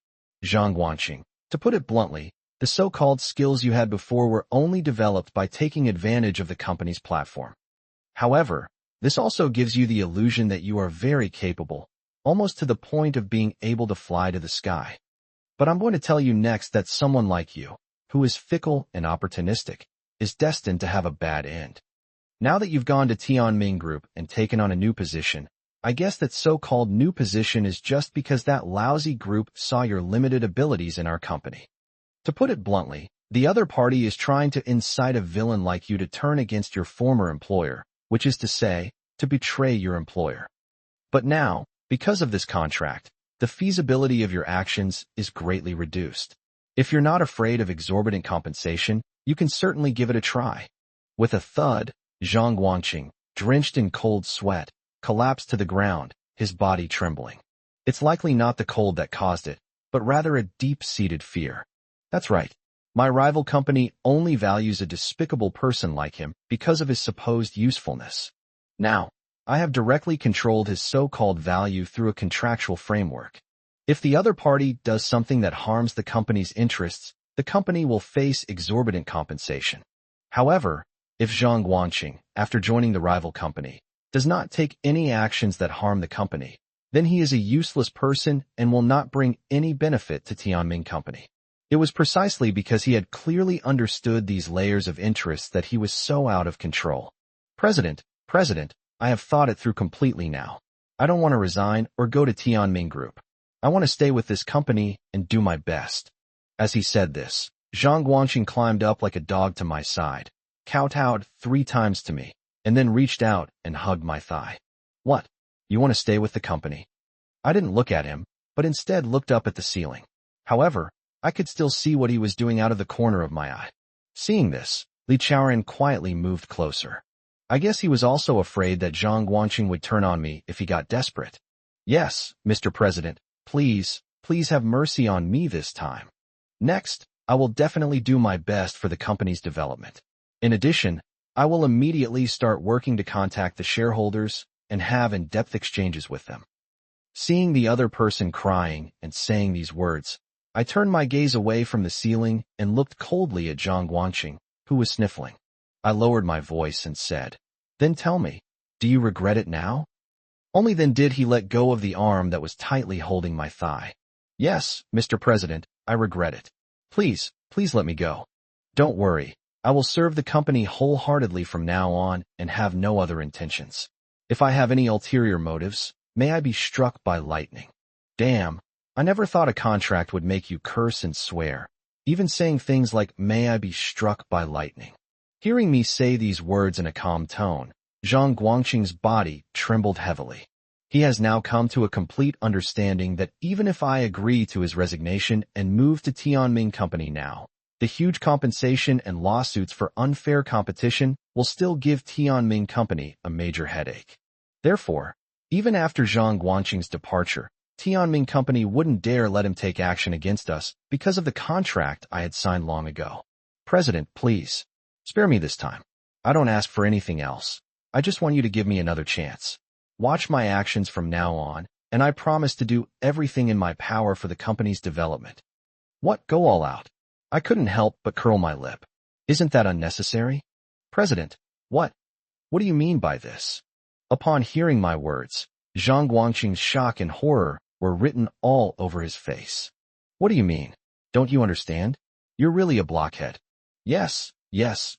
Zhang Guanqing, to put it bluntly, the so-called skills you had before were only developed by taking advantage of the company's platform. However, this also gives you the illusion that you are very capable, almost to the point of being able to fly to the sky. But I'm going to tell you next that someone like you, who is fickle and opportunistic, is destined to have a bad end. Now that you've gone to Tianming Group and taken on a new position, I guess that so-called new position is just because that lousy group saw your limited abilities in our company. To put it bluntly, the other party is trying to incite a villain like you to turn against your former employer, which is to say, to betray your employer. But now, because of this contract, the feasibility of your actions is greatly reduced. If you're not afraid of exorbitant compensation, you can certainly give it a try. With a thud, Zhang Guangqing, drenched in cold sweat, collapsed to the ground, his body trembling. It's likely not the cold that caused it, but rather a deep-seated fear. That's right. My rival company only values a despicable person like him because of his supposed usefulness. Now, I have directly controlled his so-called value through a contractual framework. If the other party does something that harms the company's interests, the company will face exorbitant compensation. However, if Zhang Guangqing, after joining the rival company, does not take any actions that harm the company, then he is a useless person and will not bring any benefit to Tianming Company. It was precisely because he had clearly understood these layers of interests that he was so out of control. President, I have thought it through completely now. I don't want to resign or go to Tianming Group. I want to stay with this company and do my best. As he said this, Zhang Guangqing climbed up like a dog to my side, kowtowed 3 times to me, and then reached out and hugged my thigh. What? You want to stay with the company? I didn't look at him, but instead looked up at the ceiling. However, I could still see what he was doing out of the corner of my eye. Seeing this, Li Chaoran quietly moved closer. I guess he was also afraid that Zhang Guangqing would turn on me if he got desperate. Yes, Mr. President, please have mercy on me this time. Next, I will definitely do my best for the company's development. In addition, I will immediately start working to contact the shareholders and have in-depth exchanges with them. Seeing the other person crying and saying these words, I turned my gaze away from the ceiling and looked coldly at Zhang Guangqing, who was sniffling. I lowered my voice and said, "Then tell me, do you regret it now?" Only then did he let go of the arm that was tightly holding my thigh. Yes, Mr. President, I regret it. Please let me go. Don't worry, I will serve the company wholeheartedly from now on and have no other intentions. If I have any ulterior motives, may I be struck by lightning. Damn, I never thought a contract would make you curse and swear, even saying things like, may I be struck by lightning. Hearing me say these words in a calm tone, Zhang Guangqing's body trembled heavily. He has now come to a complete understanding that even if I agree to his resignation and move to Tianming Company now, the huge compensation and lawsuits for unfair competition will still give Tianming Company a major headache. Therefore, even after Zhang Guangqing's departure, Tianming Company wouldn't dare let him take action against us because of the contract I had signed long ago. President, please, spare me this time. I don't ask for anything else. I just want you to give me another chance. Watch my actions from now on, and I promise to do everything in my power for the company's development. What? Go all out? I couldn't help but curl my lip. Isn't that unnecessary? President, what? What do you mean by this? Upon hearing my words, Zhang Guangqing's shock and horror were written all over his face. What do you mean? Don't you understand? You're really a blockhead. Yes,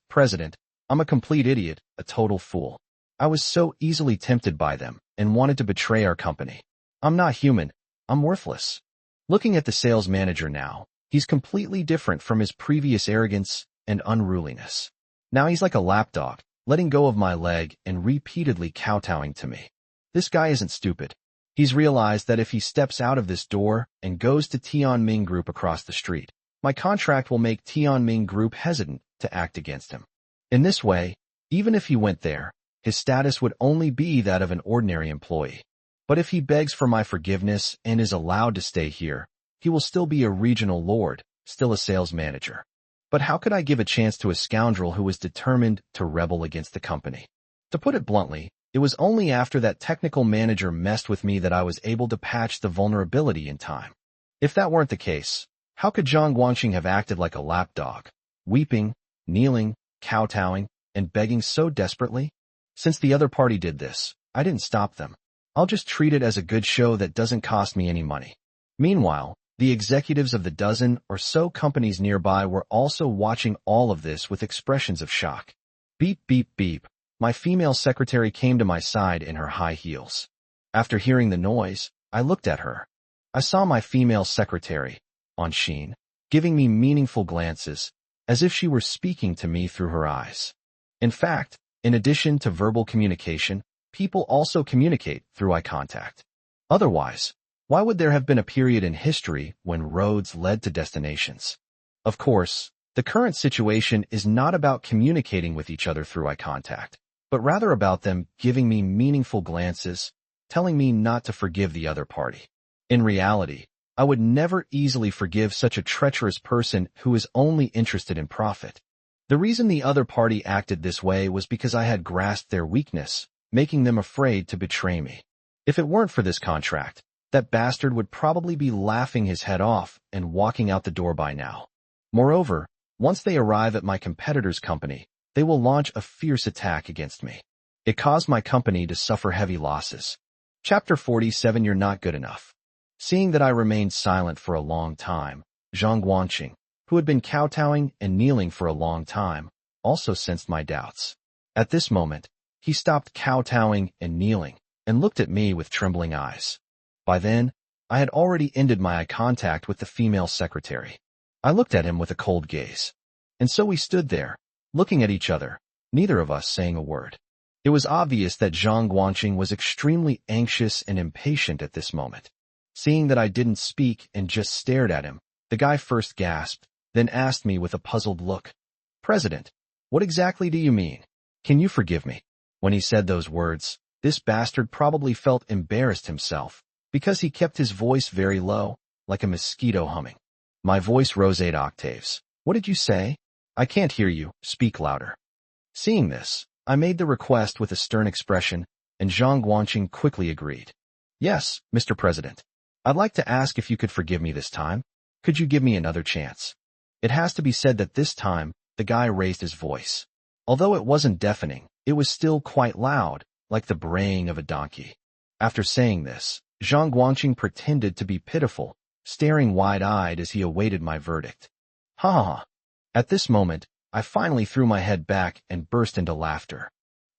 President, I'm a complete idiot, a total fool. I was so easily tempted by them and wanted to betray our company. I'm not human. I'm worthless. Looking at the sales manager now, he's completely different from his previous arrogance and unruliness. Now he's like a lapdog, letting go of my leg and repeatedly kowtowing to me. This guy isn't stupid. He's realized that if he steps out of this door and goes to Tianming Group across the street, my contract will make Tianming Group hesitant to act against him. In this way, even if he went there, his status would only be that of an ordinary employee. But if he begs for my forgiveness and is allowed to stay here, he will still be a regional lord, still a sales manager. But how could I give a chance to a scoundrel who was determined to rebel against the company? To put it bluntly, it was only after that technical manager messed with me that I was able to patch the vulnerability in time. If that weren't the case, how could Zhang Guangqing have acted like a lapdog, weeping, kneeling, kowtowing, and begging so desperately? Since the other party did this, I didn't stop them. I'll just treat it as a good show that doesn't cost me any money. Meanwhile, the executives of the dozen or so companies nearby were also watching all of this with expressions of shock. Beep, beep, beep. My female secretary came to my side in her high heels. After hearing the noise, I looked at her. I saw my female secretary, on Sheen, giving me meaningful glances, as if she were speaking to me through her eyes. In fact, in addition to verbal communication, people also communicate through eye contact. Otherwise, why would there have been a period in history when roads led to destinations? Of course, the current situation is not about communicating with each other through eye contact, but rather about them giving me meaningful glances, telling me not to forgive the other party. In reality, I would never easily forgive such a treacherous person who is only interested in profit. The reason the other party acted this way was because I had grasped their weakness, making them afraid to betray me. If it weren't for this contract, that bastard would probably be laughing his head off and walking out the door by now. Moreover, once they arrive at my competitor's company, they will launch a fierce attack against me. It caused my company to suffer heavy losses. Chapter 47. You're not good enough. Seeing that I remained silent for a long time, Zhang Guanqing, who had been kowtowing and kneeling for a long time, also sensed my doubts. At this moment, he stopped kowtowing and kneeling and looked at me with trembling eyes. By then, I had already ended my eye contact with the female secretary. I looked at him with a cold gaze. And so we stood there, looking at each other, neither of us saying a word. It was obvious that Zhang Guanqing was extremely anxious and impatient at this moment. Seeing that I didn't speak and just stared at him, the guy first gasped, then asked me with a puzzled look, "President, what exactly do you mean? Can you forgive me?" When he said those words, this bastard probably felt embarrassed himself, because he kept his voice very low, like a mosquito humming. My voice rose 8 octaves. "What did you say? I can't hear you. Speak louder." Seeing this, I made the request with a stern expression, and Zhang Guanqing quickly agreed. "Yes, Mr. President. I'd like to ask if you could forgive me this time. Could you give me another chance?" It has to be said that this time, the guy raised his voice. Although it wasn't deafening, it was still quite loud, like the braying of a donkey. After saying this, Zhang Guanqing pretended to be pitiful, staring wide-eyed as he awaited my verdict. Ha ha ha. At this moment, I finally threw my head back and burst into laughter.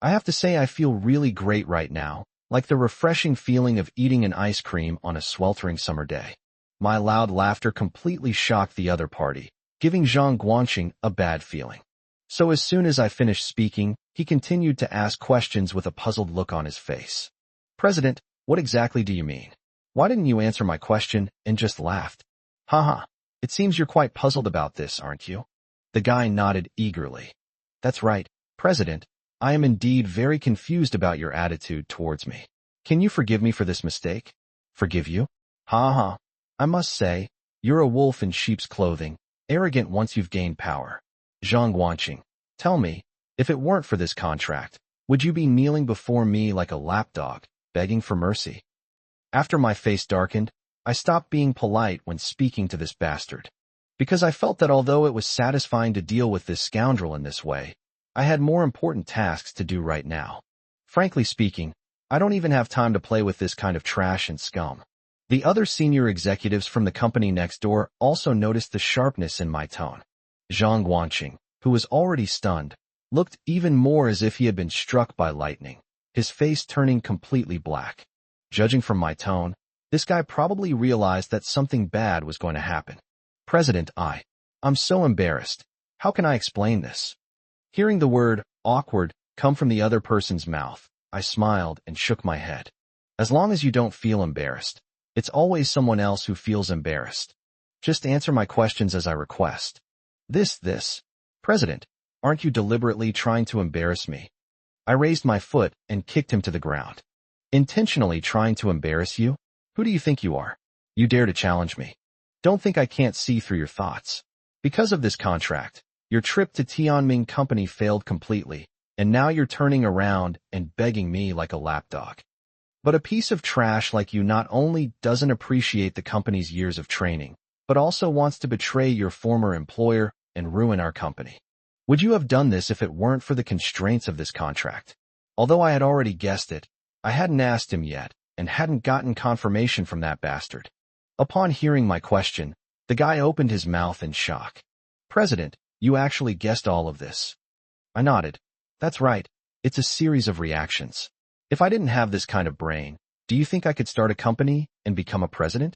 I have to say I feel really great right now, like the refreshing feeling of eating an ice cream on a sweltering summer day. My loud laughter completely shocked the other party, giving Zhang Guanqing a bad feeling. So as soon as I finished speaking, he continued to ask questions with a puzzled look on his face. "President, what exactly do you mean? Why didn't you answer my question and just laughed?" "Haha, it seems you're quite puzzled about this, aren't you?" The guy nodded eagerly. "That's right, President. I am indeed very confused about your attitude towards me. Can you forgive me for this mistake?" "Forgive you? Ha ha. I must say, you're a wolf in sheep's clothing, arrogant once you've gained power. Zhang Guanqing, tell me, if it weren't for this contract, would you be kneeling before me like a lapdog, begging for mercy?" After my face darkened, I stopped being polite when speaking to this bastard, because I felt that although it was satisfying to deal with this scoundrel in this way, I had more important tasks to do right now. Frankly speaking, I don't even have time to play with this kind of trash and scum. The other senior executives from the company next door also noticed the sharpness in my tone. Zhang Guanqing, who was already stunned, looked even more as if he had been struck by lightning, his face turning completely black. Judging from my tone, this guy probably realized that something bad was going to happen. "President, I'm so embarrassed. How can I explain this?" Hearing the word awkward come from the other person's mouth, I smiled and shook my head. As long as you don't feel embarrassed, it's always someone else who feels embarrassed. Just answer my questions as I request. This. President, aren't you deliberately trying to embarrass me?" I raised my foot and kicked him to the ground. "Intentionally trying to embarrass you? Who do you think you are? You dare to challenge me? Don't think I can't see through your thoughts. Because of this contract, your trip to Tianming Company failed completely, and now you're turning around and begging me like a lapdog. But a piece of trash like you not only doesn't appreciate the company's years of training, but also wants to betray your former employer and ruin our company. Would you have done this if it weren't for the constraints of this contract?" Although I had already guessed it, I hadn't asked him yet, and hadn't gotten confirmation from that bastard. Upon hearing my question, the guy opened his mouth in shock. President, you actually guessed all of this. I nodded. That's right. It's a series of reactions. If I didn't have this kind of brain, do you think I could start a company and become a president?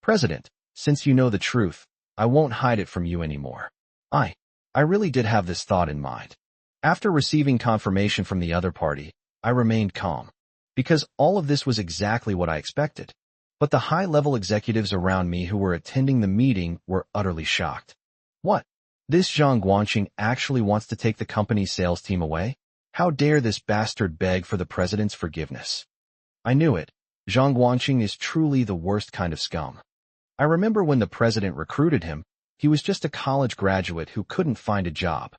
President, since you know the truth, I won't hide it from you anymore. I really did have this thought in mind. After receiving confirmation from the other party, I remained calm, because all of this was exactly what I expected. But the high-level executives around me who were attending the meeting were utterly shocked. What? This Zhang Guanqing actually wants to take the company's sales team away? How dare this bastard beg for the president's forgiveness? I knew it. Zhang Guanqing is truly the worst kind of scum. I remember when the president recruited him, he was just a college graduate who couldn't find a job.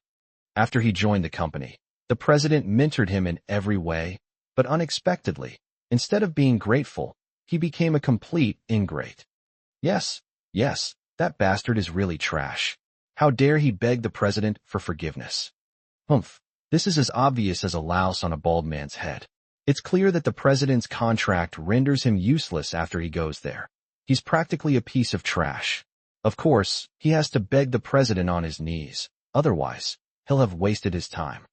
After he joined the company, the president mentored him in every way, but unexpectedly, instead of being grateful, he became a complete ingrate. Yes, that bastard is really trash. How dare he beg the president for forgiveness? Humph, this is as obvious as a louse on a bald man's head. It's clear that the president's contract renders him useless after he goes there. He's practically a piece of trash. Of course, he has to beg the president on his knees. Otherwise, he'll have wasted his time.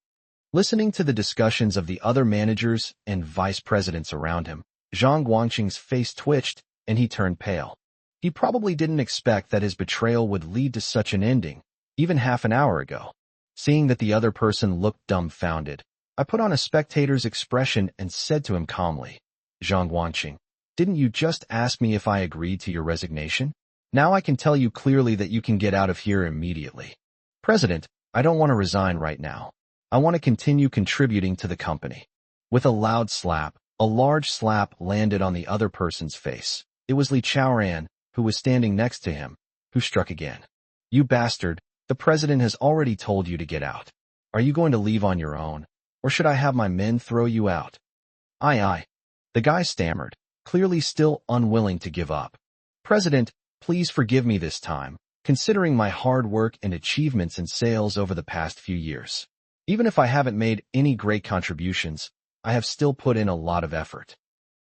Listening to the discussions of the other managers and vice presidents around him, Zhang Guanqing's face twitched and he turned pale. He probably didn't expect that his betrayal would lead to such an ending, even half an hour ago. Seeing that the other person looked dumbfounded, I put on a spectator's expression and said to him calmly, Zhang Guanqing, didn't you just ask me if I agreed to your resignation? Now I can tell you clearly that you can get out of here immediately. President, I don't want to resign right now. I want to continue contributing to the company. With a loud slap, a large slap landed on the other person's face. It was Li Chaoran, who was standing next to him, who struck again. You bastard, the president has already told you to get out. Are you going to leave on your own, or should I have my men throw you out? Aye. The guy stammered, clearly still unwilling to give up. President, please forgive me this time, considering my hard work and achievements in sales over the past few years. Even if I haven't made any great contributions, I have still put in a lot of effort.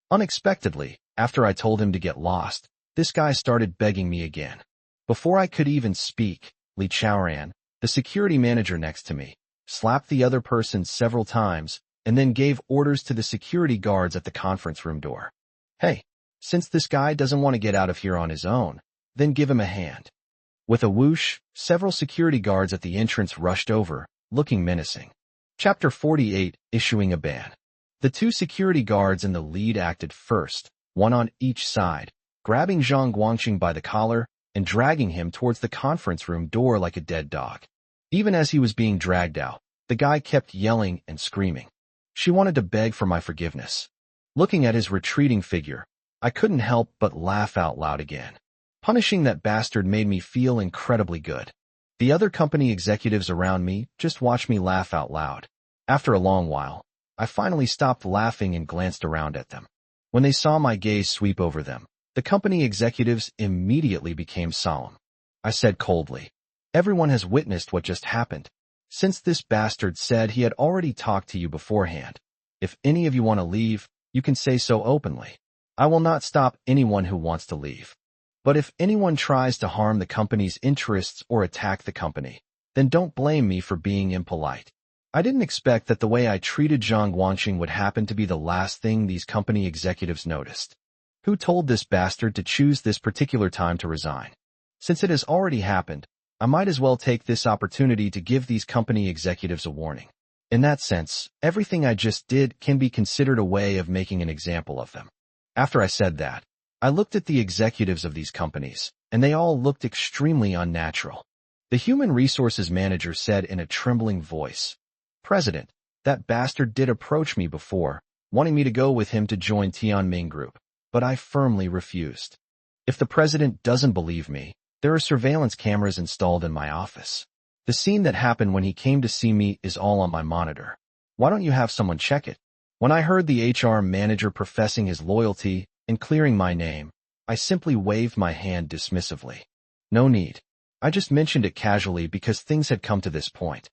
Unexpectedly, after I told him to get lost, this guy started begging me again. Before I could even speak, Li Chaoran, the security manager next to me, slapped the other person several times and then gave orders to the security guards at the conference room door. Hey, since this guy doesn't want to get out of here on his own, then give him a hand. With a whoosh, several security guards at the entrance rushed over, looking menacing. Chapter 48, Issuing a Ban. The two security guards in the lead acted first, one on each side, grabbing Zhang Guanqing by the collar and dragging him towards the conference room door like a dead dog. Even as he was being dragged out, the guy kept yelling and screaming. She wanted to beg for my forgiveness. Looking at his retreating figure, I couldn't help but laugh out loud again. Punishing that bastard made me feel incredibly good. The other company executives around me just watched me laugh out loud. After a long while, I finally stopped laughing and glanced around at them. When they saw my gaze sweep over them, the company executives immediately became solemn. I said coldly, everyone has witnessed what just happened. Since this bastard said he had already talked to you beforehand, if any of you want to leave, you can say so openly. I will not stop anyone who wants to leave. But if anyone tries to harm the company's interests or attack the company, then don't blame me for being impolite. I didn't expect that the way I treated Zhang Guanqing would happen to be the last thing these company executives noticed. Who told this bastard to choose this particular time to resign? Since it has already happened, I might as well take this opportunity to give these company executives a warning. In that sense, everything I just did can be considered a way of making an example of them. After I said that, I looked at the executives of these companies, and they all looked extremely unnatural. The human resources manager said in a trembling voice, President, that bastard did approach me before, wanting me to go with him to join Tianming Group, but I firmly refused. If the president doesn't believe me, there are surveillance cameras installed in my office. The scene that happened when he came to see me is all on my monitor. Why don't you have someone check it? When I heard the HR manager professing his loyalty and clearing my name, I simply waved my hand dismissively. No need. I just mentioned it casually because things had come to this point.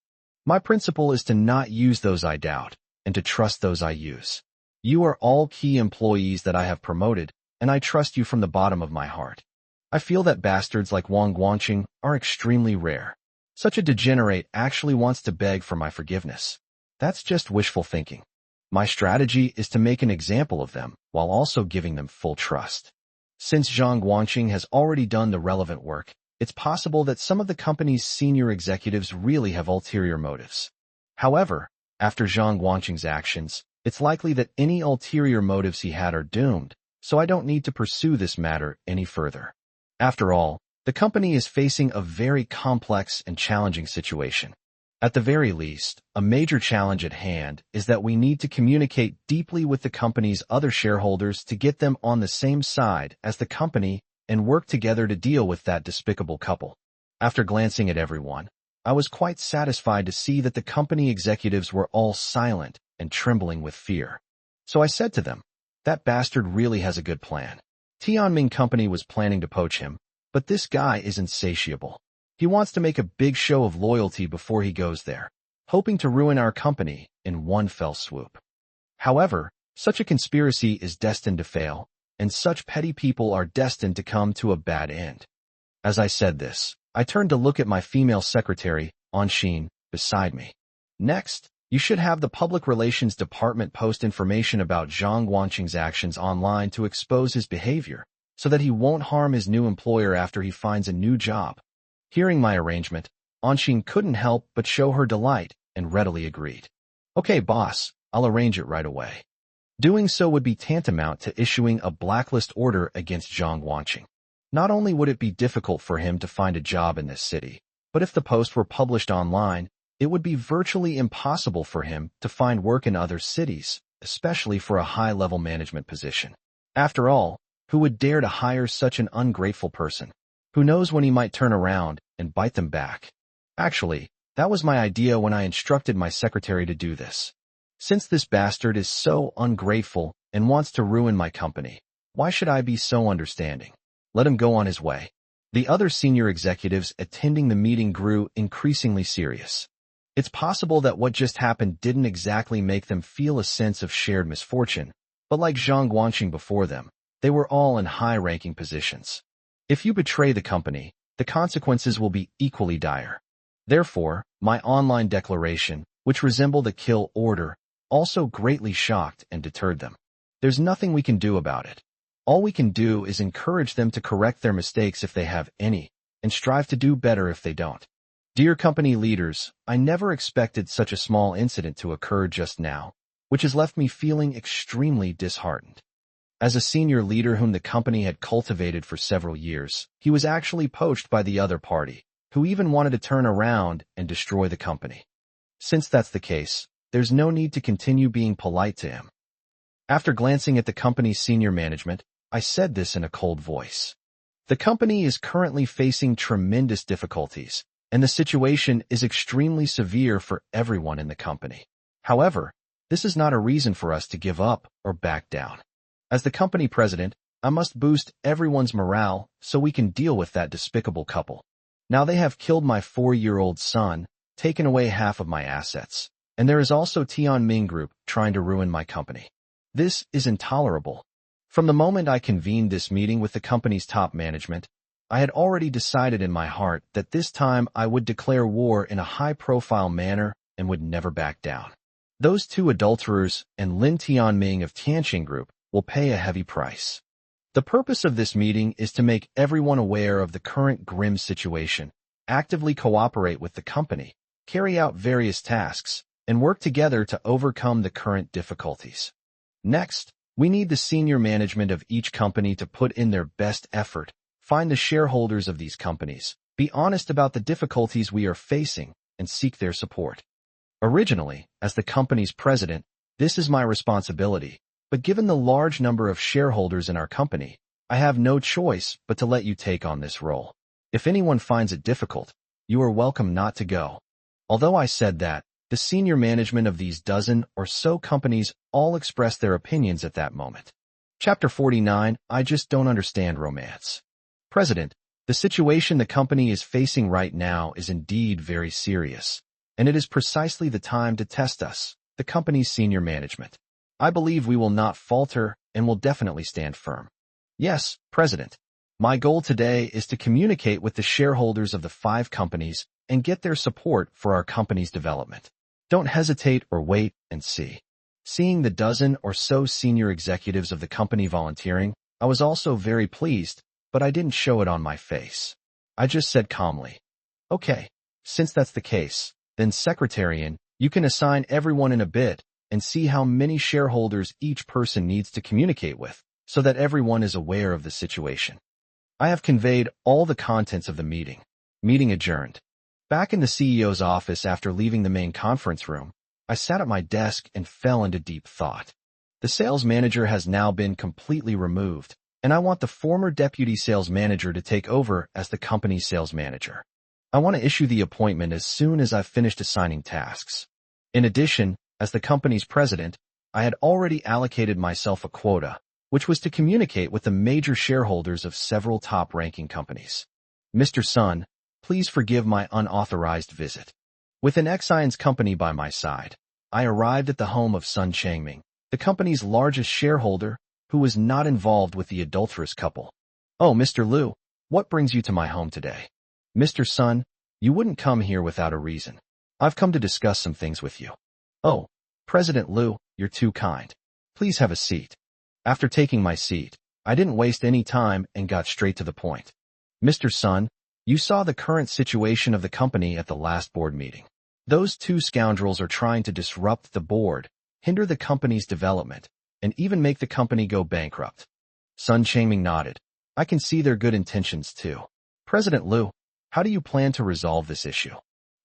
My principle is to not use those I doubt, and to trust those I use. You are all key employees that I have promoted, and I trust you from the bottom of my heart. I feel that bastards like Wang Guanqing are extremely rare. Such a degenerate actually wants to beg for my forgiveness. That's just wishful thinking. My strategy is to make an example of them while also giving them full trust. Since Zhang Guanqing has already done the relevant work, it's possible that some of the company's senior executives really have ulterior motives. However, after Zhang Guanqing's actions, it's likely that any ulterior motives he had are doomed, so I don't need to pursue this matter any further. After all, the company is facing a very complex and challenging situation. At the very least, a major challenge at hand is that we need to communicate deeply with the company's other shareholders to get them on the same side as the company and work together to deal with that despicable couple. After glancing at everyone, I was quite satisfied to see that the company executives were all silent and trembling with fear. So I said to them, that bastard really has a good plan. Tianming Company was planning to poach him, but this guy is insatiable. He wants to make a big show of loyalty before he goes there, hoping to ruin our company in one fell swoop. However, such a conspiracy is destined to fail, and such petty people are destined to come to a bad end. As I said this, I turned to look at my female secretary, Anshin, beside me. Next, you should have the Public Relations Department post information about Zhang Guanqing's actions online to expose his behavior, so that he won't harm his new employer after he finds a new job. Hearing my arrangement, Anshin couldn't help but show her delight and readily agreed. Okay, boss, I'll arrange it right away. Doing so would be tantamount to issuing a blacklist order against Zhang Guanqing. Not only would it be difficult for him to find a job in this city, but if the post were published online, it would be virtually impossible for him to find work in other cities, especially for a high-level management position. After all, who would dare to hire such an ungrateful person? Who knows when he might turn around and bite them back? Actually, that was my idea when I instructed my secretary to do this. Since this bastard is so ungrateful and wants to ruin my company, why should I be so understanding? Let him go on his way. The other senior executives attending the meeting grew increasingly serious. It's possible that what just happened didn't exactly make them feel a sense of shared misfortune, but like Zhang Guanqing before them, they were all in high-ranking positions. If you betray the company, the consequences will be equally dire. Therefore, my online declaration, which resembled a kill order, also greatly shocked and deterred them. There's nothing we can do about it. All we can do is encourage them to correct their mistakes if they have any, and strive to do better if they don't. Dear company leaders, I never expected such a small incident to occur just now, which has left me feeling extremely disheartened. As a senior leader whom the company had cultivated for several years, he was actually poached by the other party, who even wanted to turn around and destroy the company. Since that's the case, there's no need to continue being polite to him. After glancing at the company's senior management, I said this in a cold voice. The company is currently facing tremendous difficulties, and the situation is extremely severe for everyone in the company. However, this is not a reason for us to give up or back down. As the company president, I must boost everyone's morale so we can deal with that despicable couple. Now they have killed my 4-year-old son, taken away half of my assets, and there is also Tianming Group trying to ruin my company. This is intolerable. From the moment I convened this meeting with the company's top management, I had already decided in my heart that this time I would declare war in a high-profile manner and would never back down. Those two adulterers and Lin Tianming of Tianqing Group will pay a heavy price. The purpose of this meeting is to make everyone aware of the current grim situation, actively cooperate with the company, carry out various tasks, and work together to overcome the current difficulties. Next, we need the senior management of each company to put in their best effort, find the shareholders of these companies, be honest about the difficulties we are facing, and seek their support. Originally, as the company's president, this is my responsibility, but given the large number of shareholders in our company, I have no choice but to let you take on this role. If anyone finds it difficult, you are welcome not to go. Although I said that, the senior management of these dozen or so companies all expressed their opinions at that moment. Chapter 49, I just don't understand romance. President, the situation the company is facing right now is indeed very serious, and it is precisely the time to test us, the company's senior management. I believe we will not falter and will definitely stand firm. Yes, President. My goal today is to communicate with the shareholders of the 5 companies and get their support for our company's development. Don't hesitate or wait and see. Seeing the dozen or so senior executives of the company volunteering, I was also very pleased, but I didn't show it on my face. I just said calmly, "Okay, since that's the case, then Secretarian, you can assign everyone in a bit and see how many shareholders each person needs to communicate with, so that everyone is aware of the situation." I have conveyed all the contents of the meeting. Meeting adjourned. Back in the CEO's office after leaving the main conference room, I sat at my desk and fell into deep thought. The sales manager has now been completely removed, and I want the former deputy sales manager to take over as the company's sales manager. I want to issue the appointment as soon as I've finished assigning tasks. In addition, as the company's president, I had already allocated myself a quota, which was to communicate with the major shareholders of several top-ranking companies. Mr. Sun, please forgive my unauthorized visit. With an ex-Ions company by my side, I arrived at the home of Sun Changming, the company's largest shareholder, who was not involved with the adulterous couple. "Oh, Mr. Liu, what brings you to my home today?" "Mr. Sun, you wouldn't come here without a reason. I've come to discuss some things with you." "Oh, President Liu, you're too kind. Please have a seat." After taking my seat, I didn't waste any time and got straight to the point. "Mr. Sun, you saw the current situation of the company at the last board meeting. Those 2 scoundrels are trying to disrupt the board, hinder the company's development, and even make the company go bankrupt." Sun Changming nodded. "I can see their good intentions too. President Liu, how do you plan to resolve this issue?"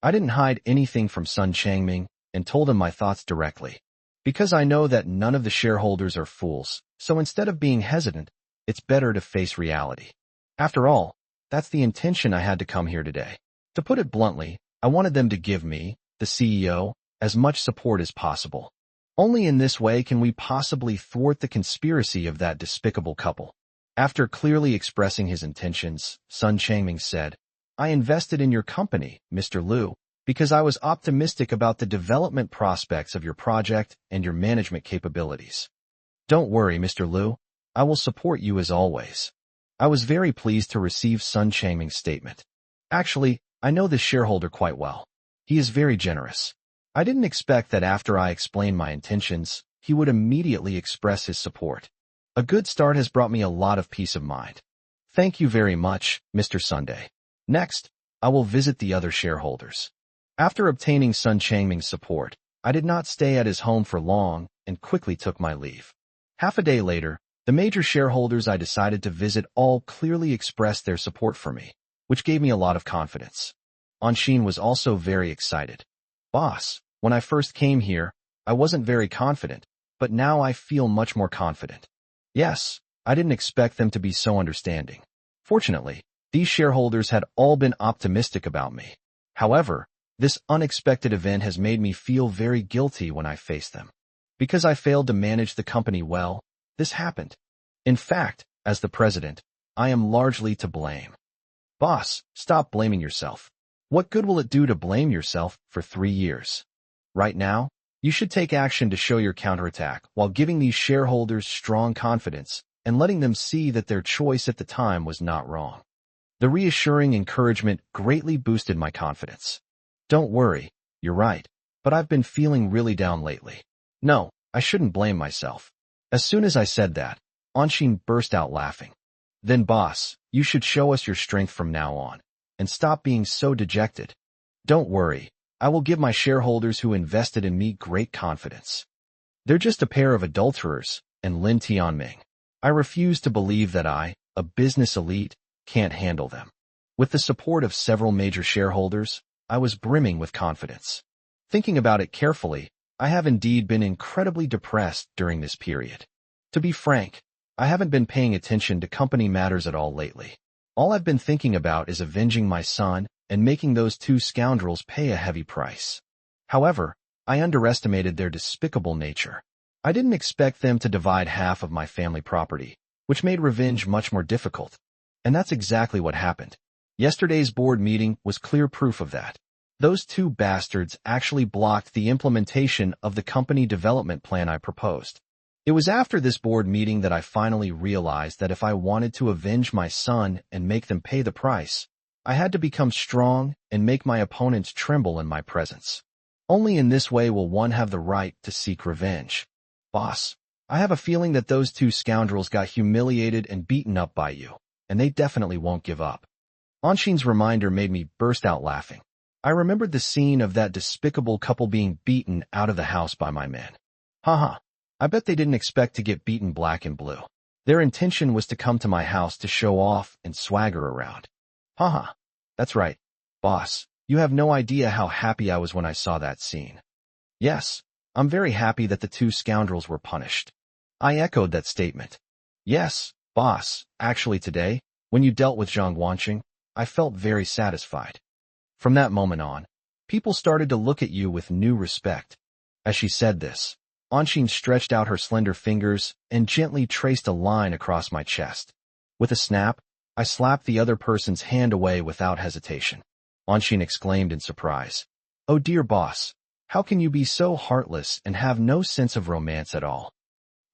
I didn't hide anything from Sun Changming and told him my thoughts directly. Because I know that none of the shareholders are fools, so instead of being hesitant, it's better to face reality. After all, that's the intention I had to come here today. To put it bluntly, I wanted them to give me, the CEO, as much support as possible. Only in this way can we possibly thwart the conspiracy of that despicable couple. After clearly expressing his intentions, Sun Changming said, "I invested in your company, Mr. Liu, because I was optimistic about the development prospects of your project and your management capabilities. Don't worry, Mr. Liu, I will support you as always." I was very pleased to receive Sun Changming's statement. Actually, I know this shareholder quite well. He is very generous. I didn't expect that after I explained my intentions, he would immediately express his support. A good start has brought me a lot of peace of mind. Thank you very much, Mr. Sunday. Next, I will visit the other shareholders. After obtaining Sun Changming's support, I did not stay at his home for long and quickly took my leave. Half a day later, the major shareholders I decided to visit all clearly expressed their support for me, which gave me a lot of confidence. Anshin was also very excited. "Boss, when I first came here, I wasn't very confident, but now I feel much more confident." Yes, I didn't expect them to be so understanding. Fortunately, these shareholders had all been optimistic about me. However, this unexpected event has made me feel very guilty when I face them. Because I failed to manage the company well, this happened. In fact, as the president, I am largely to blame. Boss, stop blaming yourself. What good will it do to blame yourself for 3 years? Right now, you should take action to show your counterattack while giving these shareholders strong confidence and letting them see that their choice at the time was not wrong. The reassuring encouragement greatly boosted my confidence. Don't worry, you're right, but I've been feeling really down lately. No, I shouldn't blame myself. As soon as I said that, Anshin burst out laughing. Then boss, you should show us your strength from now on, and stop being so dejected. Don't worry, I will give my shareholders who invested in me great confidence. They're just a pair of adulterers, and Lin Tianming. I refuse to believe that I, a business elite, can't handle them. With the support of several major shareholders, I was brimming with confidence. Thinking about it carefully, I have indeed been incredibly depressed during this period. To be frank, I haven't been paying attention to company matters at all lately. All I've been thinking about is avenging my son and making those 2 scoundrels pay a heavy price. However, I underestimated their despicable nature. I didn't expect them to divide half of my family property, which made revenge much more difficult. And that's exactly what happened. Yesterday's board meeting was clear proof of that. Those two bastards actually blocked the implementation of the company development plan I proposed. It was after this board meeting that I finally realized that if I wanted to avenge my son and make them pay the price, I had to become strong and make my opponents tremble in my presence. Only in this way will one have the right to seek revenge. Boss, I have a feeling that those two scoundrels got humiliated and beaten up by you, and they definitely won't give up. Anshin's reminder made me burst out laughing. I remembered the scene of that despicable couple being beaten out of the house by my men. Haha, I bet they didn't expect to get beaten black and blue. Their intention was to come to my house to show off and swagger around. Haha, that's right, boss. You have no idea how happy I was when I saw that scene. Yes, I'm very happy that the two scoundrels were punished. I echoed that statement. Yes, boss, actually today, when you dealt with Zhang Wanqing, I felt very satisfied. From that moment on, people started to look at you with new respect. As she said this, Anshin stretched out her slender fingers and gently traced a line across my chest. With a snap, I slapped the other person's hand away without hesitation. Anshin exclaimed in surprise. Oh dear boss, how can you be so heartless and have no sense of romance at all?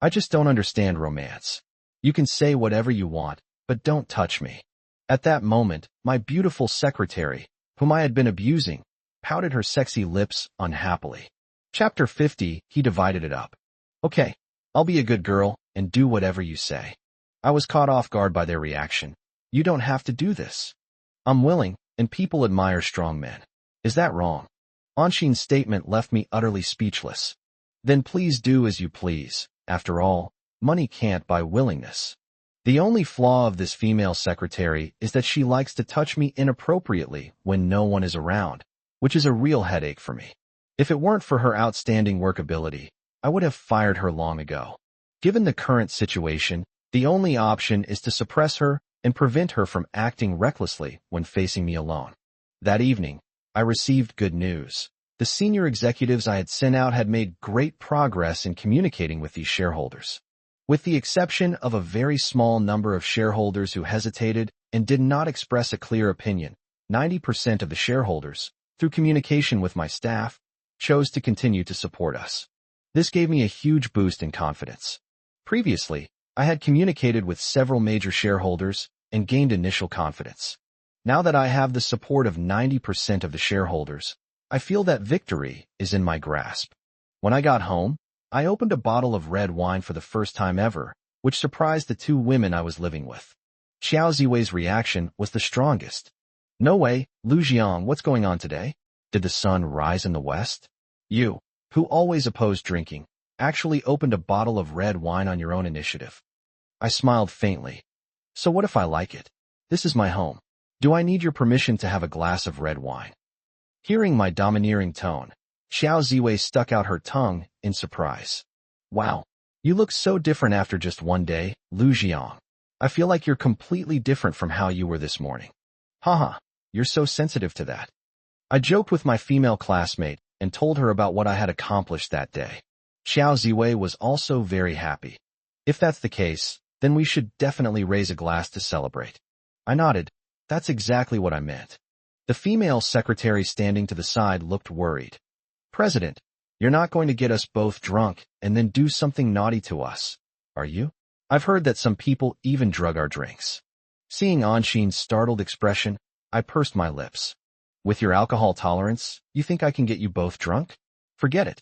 I just don't understand romance. You can say whatever you want, but don't touch me. At that moment, my beautiful secretary, whom I had been abusing, pouted her sexy lips unhappily. Chapter 50, he divided it up. Okay, I'll be a good girl and do whatever you say. I was caught off guard by their reaction. You don't have to do this. I'm willing, and people admire strong men. Is that wrong? Anshin's statement left me utterly speechless. Then please do as you please. After all, money can't buy willingness. The only flaw of this female secretary is that she likes to touch me inappropriately when no one is around, which is a real headache for me. If it weren't for her outstanding workability, I would have fired her long ago. Given the current situation, the only option is to suppress her and prevent her from acting recklessly when facing me alone. That evening, I received good news. The senior executives I had sent out had made great progress in communicating with these shareholders. With the exception of a very small number of shareholders who hesitated and did not express a clear opinion, 90% of the shareholders, through communication with my staff, chose to continue to support us. This gave me a huge boost in confidence. Previously, I had communicated with several major shareholders and gained initial confidence. Now that I have the support of 90% of the shareholders, I feel that victory is in my grasp. When I got home, I opened a bottle of red wine for the first time ever, which surprised the two women I was living with. Xiao Ziwei's reaction was the strongest. No way, Lu Jiang, what's going on today? Did the sun rise in the west? You, who always opposed drinking, actually opened a bottle of red wine on your own initiative. I smiled faintly. So what if I like it? This is my home. Do I need your permission to have a glass of red wine? Hearing my domineering tone, Xiao Ziwei stuck out her tongue in surprise. Wow, you look so different after just one day, Lu Jiang. I feel like you're completely different from how you were this morning. Haha, you're so sensitive to that. I joked with my female classmate and told her about what I had accomplished that day. Xiao Ziwei was also very happy. If that's the case, then we should definitely raise a glass to celebrate. I nodded. That's exactly what I meant. The female secretary standing to the side looked worried. President, you're not going to get us both drunk and then do something naughty to us, are you? I've heard that some people even drug our drinks. Seeing Anshin's startled expression, I pursed my lips. With your alcohol tolerance, you think I can get you both drunk? Forget it.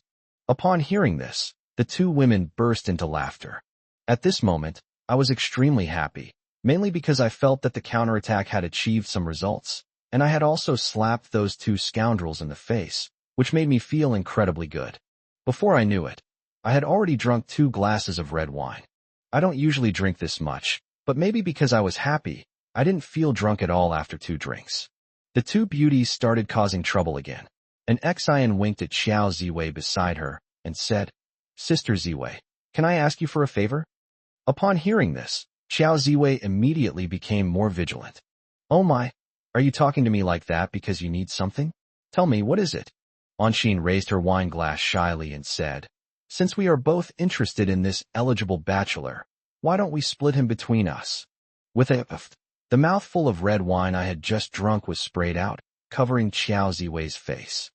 Upon hearing this, the two women burst into laughter. At this moment, I was extremely happy, mainly because I felt that the counterattack had achieved some results, and I had also slapped those two scoundrels in the face, which made me feel incredibly good. Before I knew it, I had already drunk 2 glasses of red wine. I don't usually drink this much, but maybe because I was happy, I didn't feel drunk at all after 2 drinks. The two beauties started causing trouble again. An Xian winked at Xiao Ziwei beside her and said, Sister Ziwei, can I ask you for a favor? Upon hearing this, Xiao Ziwei immediately became more vigilant. Oh my, are you talking to me like that because you need something? Tell me, what is it? Anshin raised her wine glass shyly and said, Since we are both interested in this eligible bachelor, why don't we split him between us? With a the mouthful of red wine I had just drunk was sprayed out. covering Xiao Ziwei's face.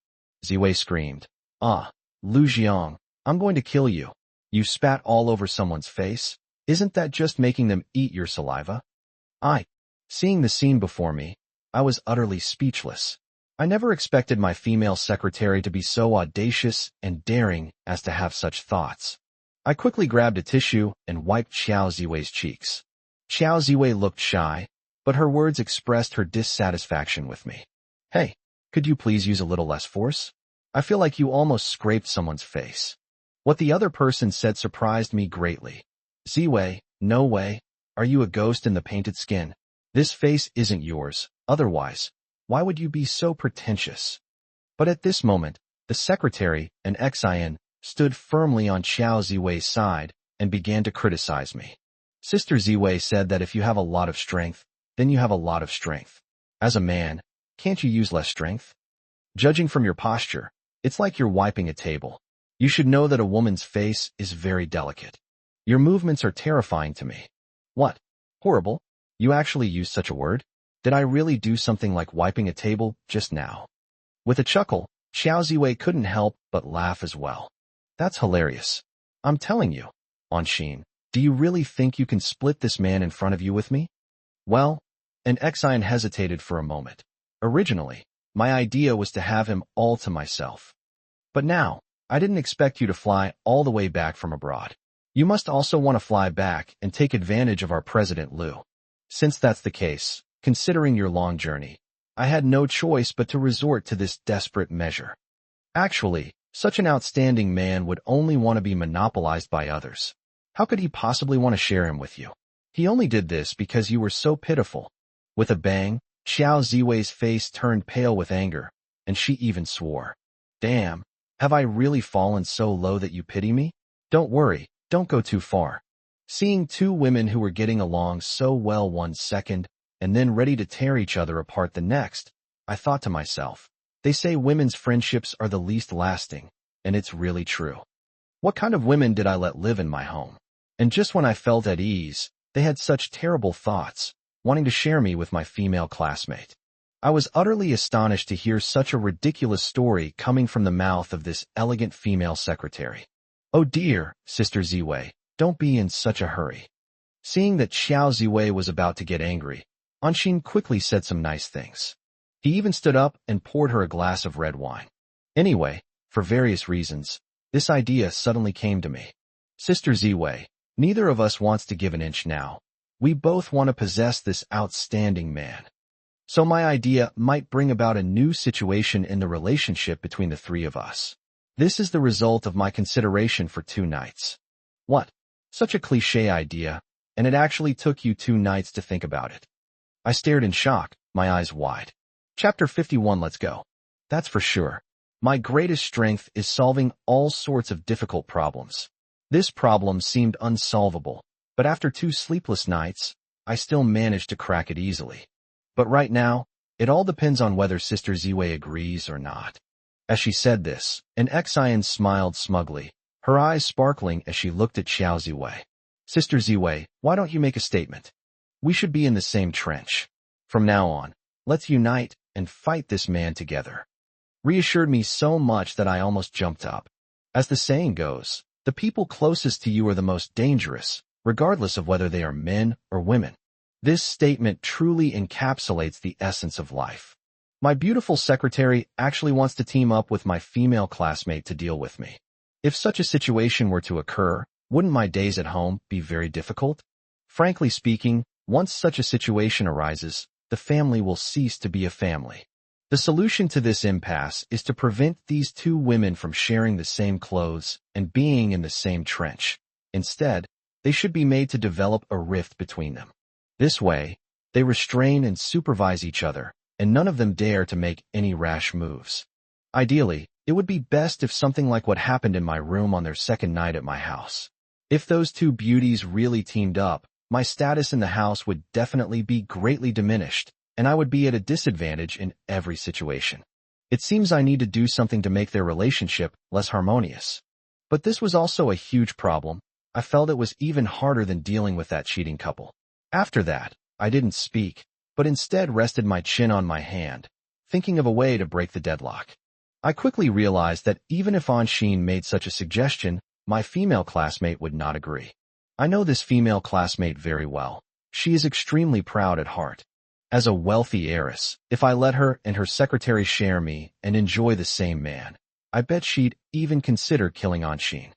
Ziwei screamed, "Ah, Lu Jiang, I'm going to kill you. You spat all over someone's face? Isn't that just making them eat your saliva?" Seeing the scene before me, I was utterly speechless. I never expected my female secretary to be so audacious and daring as to have such thoughts. I quickly grabbed a tissue and wiped Xiao Ziwei's cheeks. Xiao Ziwei looked shy, but her words expressed her dissatisfaction with me. "Hey, could you please use a little less force? I feel like you almost scraped someone's face." What the other person said surprised me greatly. "Ziwei, no way. Are you a ghost in the painted skin? This face isn't yours. Otherwise, why would you be so pretentious?" But at this moment, the secretary, an Xian, stood firmly on Xiao Ziwei's side and began to criticize me. Sister Ziwei said that if you have a lot of strength, then you have a lot of strength. As a man, can't you use less strength? Judging from your posture, it's like you're wiping a table. You should know that a woman's face is very delicate. Your movements are terrifying to me. What? Horrible? You actually used such a word? Did I really do something like wiping a table just now? With a chuckle, Xiao Ziwei couldn't help but laugh as well. That's hilarious. I'm telling you, Anshin, do you really think you can split this man in front of you with me? Well, and Xian hesitated for a moment. Originally, my idea was to have him all to myself. But now, I didn't expect you to fly all the way back from abroad. You must also want to fly back and take advantage of our President Liu. Since that's the case, considering your long journey, I had no choice but to resort to this desperate measure. Actually, such an outstanding man would only want to be monopolized by others. How could he possibly want to share him with you? He only did this because you were so pitiful. With a bang, Xiao Ziwei's face turned pale with anger, and she even swore. Damn, have I really fallen so low that you pity me? Don't worry, don't go too far. Seeing two women who were getting along so well one second, and then ready to tear each other apart the next, I thought to myself, they say women's friendships are the least lasting, and it's really true. What kind of women did I let live in my home? And just when I felt at ease, they had such terrible thoughts, wanting to share me with my female classmate. I was utterly astonished to hear such a ridiculous story coming from the mouth of this elegant female secretary. Oh dear, Sister Ziwei, don't be in such a hurry. Seeing that Xiao Ziwei was about to get angry, Anshin quickly said some nice things. He even stood up and poured her a glass of red wine. Anyway, for various reasons, this idea suddenly came to me. Sister Ziwei, neither of us wants to give an inch now. We both want to possess this outstanding man. So my idea might bring about a new situation in the relationship between the three of us. This is the result of my consideration for 2 nights. What? Such a cliché idea, and it actually took you 2 nights to think about it. I stared in shock, my eyes wide. Chapter 51, let's go. That's for sure. My greatest strength is solving all sorts of difficult problems. This problem seemed unsolvable, but after 2 sleepless nights, I still managed to crack it easily. But right now, it all depends on whether Sister Ziwei agrees or not. As she said this, an Xian smiled smugly, her eyes sparkling as she looked at Xiao Ziwei. Sister Ziwei, why don't you make a statement? We should be in the same trench. From now on, let's unite and fight this man together. Reassured me so much that I almost jumped up. As the saying goes, the people closest to you are the most dangerous, regardless of whether they are men or women. This statement truly encapsulates the essence of life. My beautiful secretary actually wants to team up with my female classmate to deal with me. If such a situation were to occur, wouldn't my days at home be very difficult? Frankly speaking, once such a situation arises, the family will cease to be a family. The solution to this impasse is to prevent these 2 women from sharing the same clothes and being in the same trench. Instead, they should be made to develop a rift between them. This way, they restrain and supervise each other, and none of them dare to make any rash moves. Ideally, it would be best if something like what happened in my room on their second night at my house. If those 2 beauties really teamed up, my status in the house would definitely be greatly diminished, and I would be at a disadvantage in every situation. It seems I need to do something to make their relationship less harmonious. But this was also a huge problem. I felt it was even harder than dealing with that cheating couple. After that, I didn't speak, but instead rested my chin on my hand, thinking of a way to break the deadlock. I quickly realized that even if Anshin made such a suggestion, my female classmate would not agree. I know this female classmate very well. She is extremely proud at heart. As a wealthy heiress, if I let her and her secretary share me and enjoy the same man, I bet she'd even consider killing Anshin.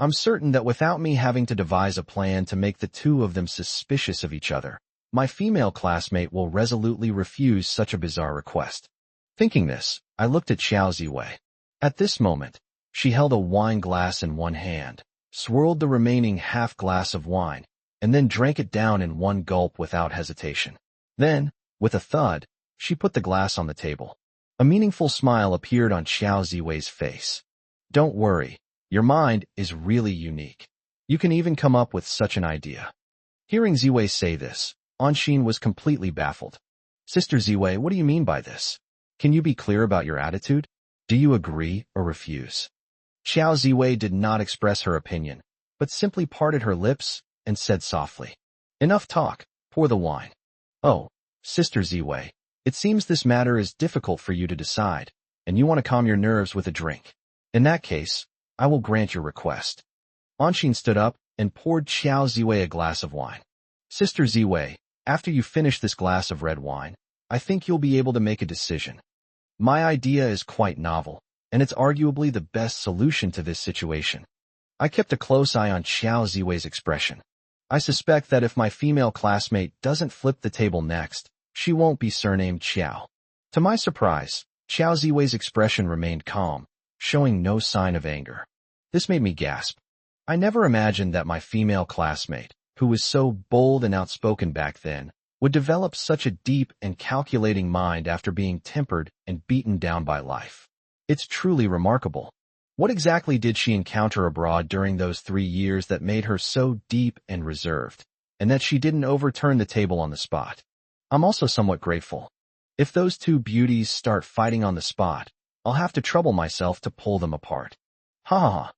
I'm certain that without me having to devise a plan to make the two of them suspicious of each other, my female classmate will resolutely refuse such a bizarre request. Thinking this, I looked at Xiao Ziwei. At this moment, she held a wine glass in one hand, swirled the remaining half glass of wine, and then drank it down in one gulp without hesitation. Then, with a thud, she put the glass on the table. A meaningful smile appeared on Xiao Ziwei's face. Don't worry, your mind is really unique. You can even come up with such an idea. Hearing Ziwei say this, Anshin was completely baffled. Sister Ziwei, what do you mean by this? Can you be clear about your attitude? Do you agree or refuse? Xiao Ziwei did not express her opinion, but simply parted her lips and said softly, Enough talk, pour the wine. Oh, Sister Ziwei, it seems this matter is difficult for you to decide, and you want to calm your nerves with a drink. In that case, I will grant your request. Anshin stood up and poured Xiao Ziwei a glass of wine. Sister Ziwei, after you finish this glass of red wine, I think you'll be able to make a decision. My idea is quite novel, and it's arguably the best solution to this situation. I kept a close eye on Xiao Ziwei's expression. I suspect that if my female classmate doesn't flip the table next, she won't be surnamed Xiao. To my surprise, Xiao Ziwei's expression remained calm, showing no sign of anger. This made me gasp. I never imagined that my female classmate, who was so bold and outspoken back then, would develop such a deep and calculating mind after being tempered and beaten down by life. It's truly remarkable. What exactly did she encounter abroad during those 3 years that made her so deep and reserved, and that she didn't overturn the table on the spot? I'm also somewhat grateful. If those two beauties start fighting on the spot, I'll have to trouble myself to pull them apart. Ha ha ha.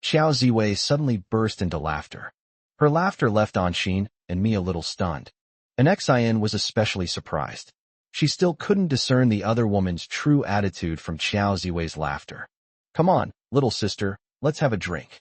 Xiao Ziwei suddenly burst into laughter. Her laughter left Anshin and me a little stunned. And Xian was especially surprised. She still couldn't discern the other woman's true attitude from Xiao Ziwei's laughter. Come on, little sister, let's have a drink.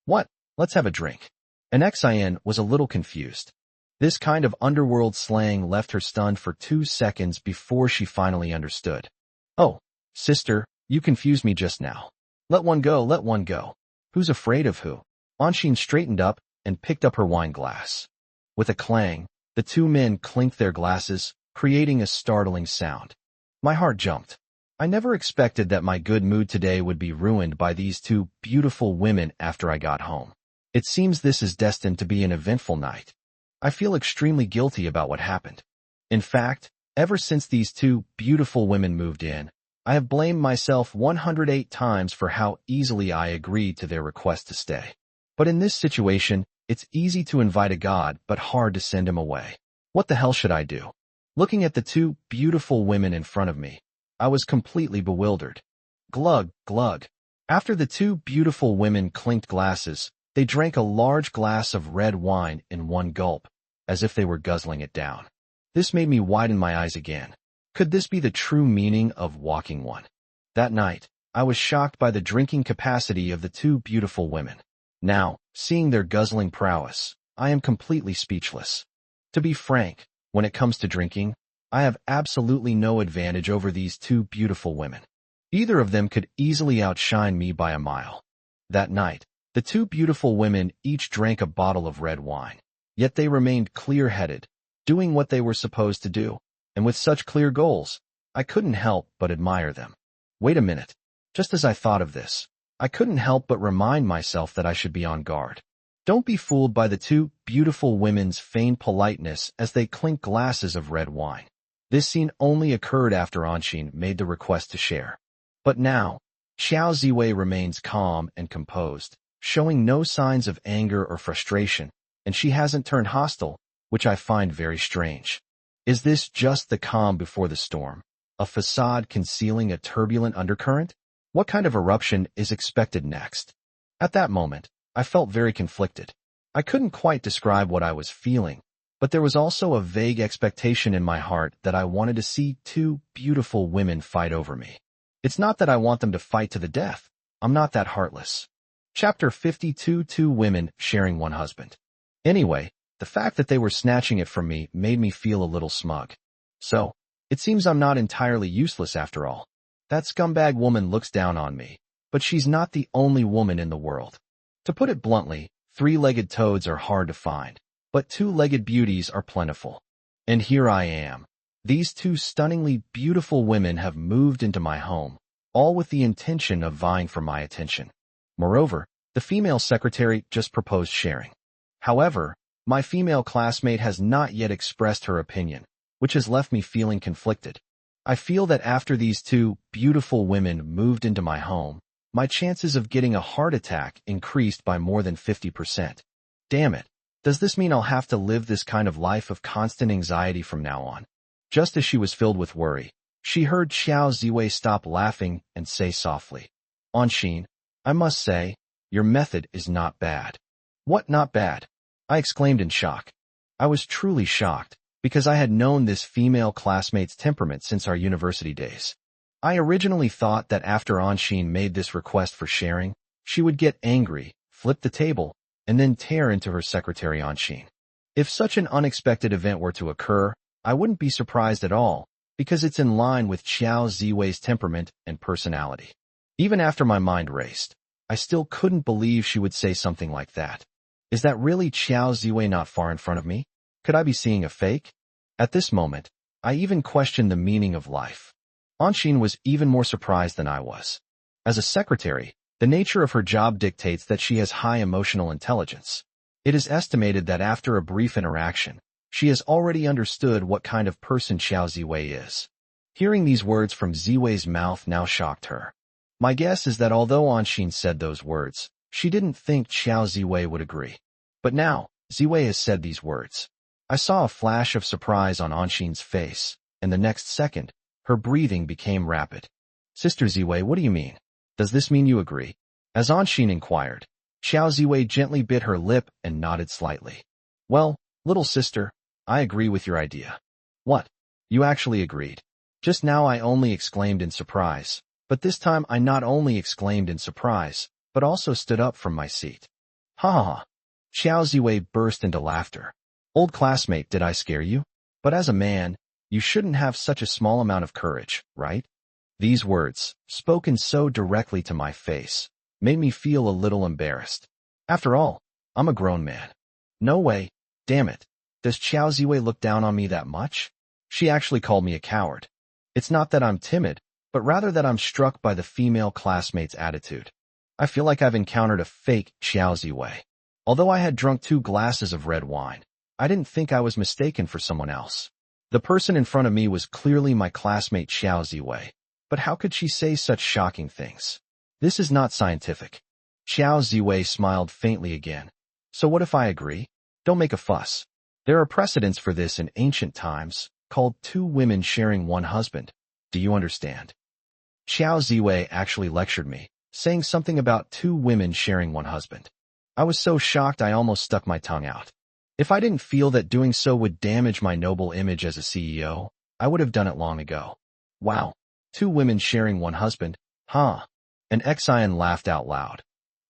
What? Let's have a drink. And Xian was a little confused. This kind of underworld slang left her stunned for 2 seconds before she finally understood. Oh, sister, you confused me just now. Let one go, let one go. Who's afraid of who? Anshin straightened up and picked up her wine glass. With a clang, the two men clinked their glasses, creating a startling sound. My heart jumped. I never expected that my good mood today would be ruined by these two beautiful women after I got home. It seems this is destined to be an eventful night. I feel extremely guilty about what happened. In fact, ever since these two beautiful women moved in, I have blamed myself 108 times for how easily I agreed to their request to stay. But in this situation, it's easy to invite a god but hard to send him away. What the hell should I do? Looking at the two beautiful women in front of me, I was completely bewildered. Glug, glug. After the two beautiful women clinked glasses, they drank a large glass of red wine in one gulp, as if they were guzzling it down. This made me widen my eyes again. Could this be the true meaning of walking one? That night, I was shocked by the drinking capacity of the two beautiful women. Now, seeing their guzzling prowess, I am completely speechless. To be frank, when it comes to drinking, I have absolutely no advantage over these two beautiful women. Either of them could easily outshine me by a mile. That night, the two beautiful women each drank a bottle of red wine. Yet they remained clear-headed, doing what they were supposed to do, and with such clear goals, I couldn't help but admire them. Wait a minute. Just as I thought of this, I couldn't help but remind myself that I should be on guard. Don't be fooled by the two beautiful women's feigned politeness as they clink glasses of red wine. This scene only occurred after Anshin made the request to share. But now, Xiao Ziwei remains calm and composed, showing no signs of anger or frustration, and she hasn't turned hostile, which I find very strange. Is this just the calm before the storm? A facade concealing a turbulent undercurrent? What kind of eruption is expected next? At that moment, I felt very conflicted. I couldn't quite describe what I was feeling, But there was also a vague expectation in my heart that I wanted to see two beautiful women fight over me. It's not that I want them to fight to the death. I'm not that heartless. Chapter 52. Two women sharing one husband. Anyway, the fact that they were snatching it from me made me feel a little smug. So, it seems I'm not entirely useless after all. That scumbag woman looks down on me, but she's not the only woman in the world. To put it bluntly, three-legged toads are hard to find, but two-legged beauties are plentiful. And here I am. These two stunningly beautiful women have moved into my home, all with the intention of vying for my attention. Moreover, the female secretary just proposed sharing. However, my female classmate has not yet expressed her opinion, which has left me feeling conflicted. I feel that after these two beautiful women moved into my home, my chances of getting a heart attack increased by more than 50%. Damn it. Does this mean I'll have to live this kind of life of constant anxiety from now on? Just as she was filled with worry, she heard Xiao Ziwei stop laughing and say softly, "Anshin, I must say, your method is not bad." "What not bad?" I exclaimed in shock. I was truly shocked, because I had known this female classmate's temperament since our university days. I originally thought that after Anshin made this request for sharing, she would get angry, flip the table, and then tear into her secretary Anshin. If such an unexpected event were to occur, I wouldn't be surprised at all, because it's in line with Xiao Ziwei's temperament and personality. Even after my mind raced, I still couldn't believe she would say something like that. Is that really Xiao Ziwei not far in front of me? Could I be seeing a fake? At this moment, I even questioned the meaning of life. Anshin was even more surprised than I was. As a secretary, the nature of her job dictates that she has high emotional intelligence. It is estimated that after a brief interaction, she has already understood what kind of person Xiao Ziwei is. Hearing these words from Ziwei's mouth now shocked her. My guess is that although Anshin said those words, she didn't think Xiao Ziwei would agree. But now, Ziwei has said these words. I saw a flash of surprise on Anshin's face, and the next second, her breathing became rapid. "Sister Ziwei, what do you mean? Does this mean you agree?" As Anshin inquired, Xiao Ziwei gently bit her lip and nodded slightly. "Well, little sister, I agree with your idea." "What? You actually agreed?" Just now I only exclaimed in surprise, but this time I not only exclaimed in surprise, but also stood up from my seat. "Ha ha ha." Xiao Ziwei burst into laughter. "Old classmate, did I scare you? But as a man, you shouldn't have such a small amount of courage, right?" These words, spoken so directly to my face, made me feel a little embarrassed. After all, I'm a grown man. No way, damn it. Does Xiao Ziwei look down on me that much? She actually called me a coward. It's not that I'm timid, but rather that I'm struck by the female classmate's attitude. I feel like I've encountered a fake Xiao Ziwei. Although I had drunk 2 glasses of red wine, I didn't think I was mistaken for someone else. The person in front of me was clearly my classmate Xiao Ziwei. But how could she say such shocking things? This is not scientific. Xiao Ziwei smiled faintly again. So what if I agree? Don't make a fuss. There are precedents for this in ancient times, called 2 women sharing one husband. Do you understand? Xiao Ziwei actually lectured me, saying something about 2 women sharing one husband. I was so shocked I almost stuck my tongue out. If I didn't feel that doing so would damage my noble image as a CEO, I would have done it long ago. Wow, 2 women sharing one husband, huh? An Xian laughed out loud.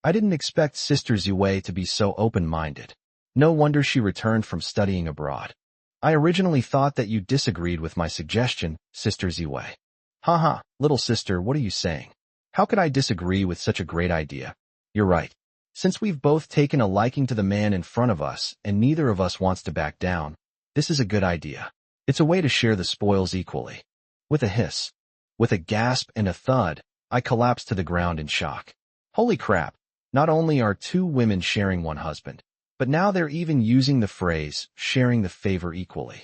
I didn't expect Sister Ziwei to be so open-minded. No wonder she returned from studying abroad. I originally thought that you disagreed with my suggestion, Sister Ziwei. Haha, little sister, what are you saying? How could I disagree with such a great idea? You're right. Since we've both taken a liking to the man in front of us and neither of us wants to back down, this is a good idea. It's a way to share the spoils equally. With a hiss, with a gasp and a thud, I collapsed to the ground in shock. Holy crap, not only are 2 women sharing one husband, but now they're even using the phrase, sharing the favor equally.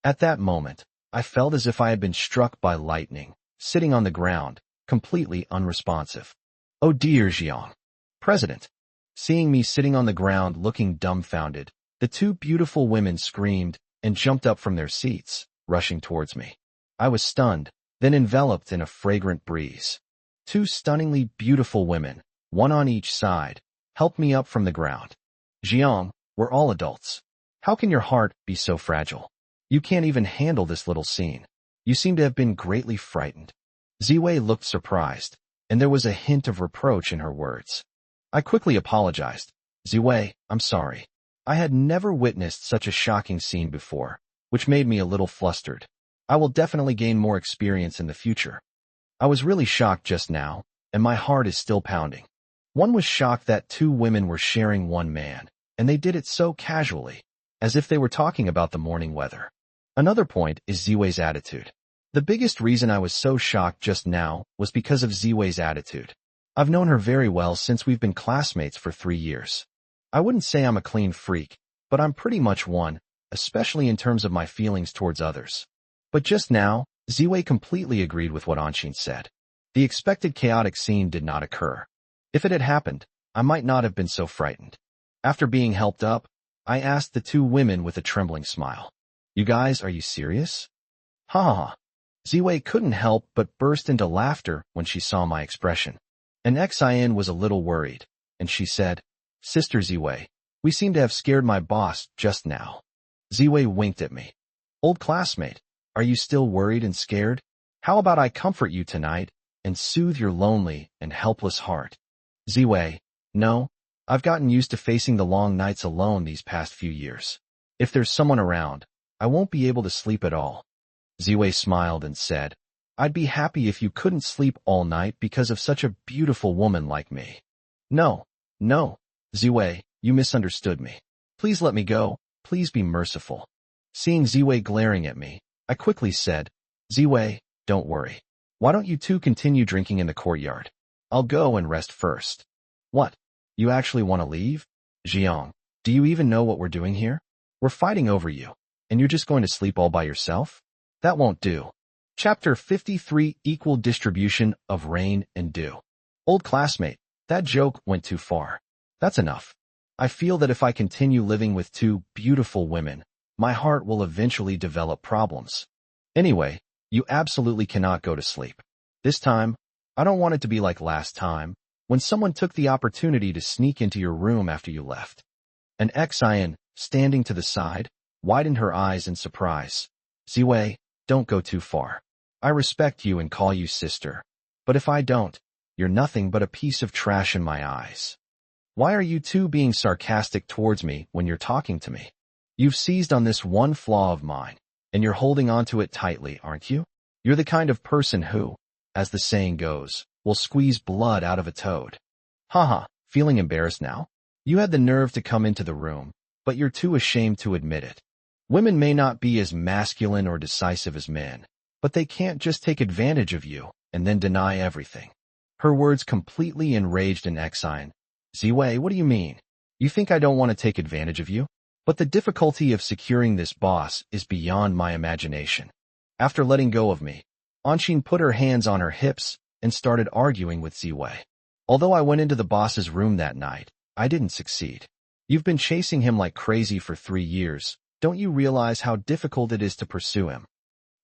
At that moment, I felt as if I had been struck by lightning, sitting on the ground, completely unresponsive. Oh dear, Jiang. President. Seeing me sitting on the ground looking dumbfounded, the 2 beautiful women screamed and jumped up from their seats, rushing towards me. I was stunned, then enveloped in a fragrant breeze. 2 stunningly beautiful women, one on each side, helped me up from the ground. Jiang, we're all adults. How can your heart be so fragile? You can't even handle this little scene. You seem to have been greatly frightened. Ziwei looked surprised, and there was a hint of reproach in her words. I quickly apologized. Ziwei, I'm sorry. I had never witnessed such a shocking scene before, which made me a little flustered. I will definitely gain more experience in the future. I was really shocked just now, and my heart is still pounding. One was shocked that two women were sharing one man, and they did it so casually, as if they were talking about the morning weather. Another point is Ziwei's attitude. The biggest reason I was so shocked just now was because of Ziwei's attitude. I've known her very well since we've been classmates for 3 years. I wouldn't say I'm a clean freak, but I'm pretty much one, especially in terms of my feelings towards others. But just now, Ziwei completely agreed with what Anshin said. The expected chaotic scene did not occur. If it had happened, I might not have been so frightened. After being helped up, I asked the two women with a trembling smile. You guys, are you serious? Ha ha ha. Ziwei couldn't help but burst into laughter when she saw my expression. And Xin was a little worried, and she said, Sister Ziwei, we seem to have scared my boss just now. Ziwei winked at me. Old classmate, are you still worried and scared? How about I comfort you tonight and soothe your lonely and helpless heart? Ziwei, no, I've gotten used to facing the long nights alone these past few years. If there's someone around, I won't be able to sleep at all. Ziwei smiled and said, I'd be happy if you couldn't sleep all night because of such a beautiful woman like me. No, Ziwei, you misunderstood me. Please let me go, please be merciful. Seeing Ziwei glaring at me, I quickly said, Ziwei, don't worry. Why don't you two continue drinking in the courtyard? I'll go and rest first. What? You actually want to leave? Jiang, do you even know what we're doing here? We're fighting over you, and you're just going to sleep all by yourself? That won't do. Chapter 53 Equal Distribution of Rain and Dew. Old classmate, that joke went too far. That's enough. I feel that if I continue living with two beautiful women, my heart will eventually develop problems. Anyway, you absolutely cannot go to sleep. This time, I don't want it to be like last time, when someone took the opportunity to sneak into your room after you left. And Xin, standing to the side, widened her eyes in surprise. Ziwei, don't go too far. I respect you and call you sister. But if I don't, you're nothing but a piece of trash in my eyes. Why are you two being sarcastic towards me when you're talking to me? You've seized on this one flaw of mine, and you're holding on to it tightly, aren't you? You're the kind of person who, as the saying goes, will squeeze blood out of a toad. Haha, feeling embarrassed now? You had the nerve to come into the room, but you're too ashamed to admit it. Women may not be as masculine or decisive as men, but they can't just take advantage of you and then deny everything. Her words completely enraged Xin. Ziwei, what do you mean? You think I don't want to take advantage of you? But the difficulty of securing this boss is beyond my imagination. After letting go of me, Anshin put her hands on her hips and started arguing with Ziwei. Although I went into the boss's room that night, I didn't succeed. You've been chasing him like crazy for 3 years. Don't you realize how difficult it is to pursue him?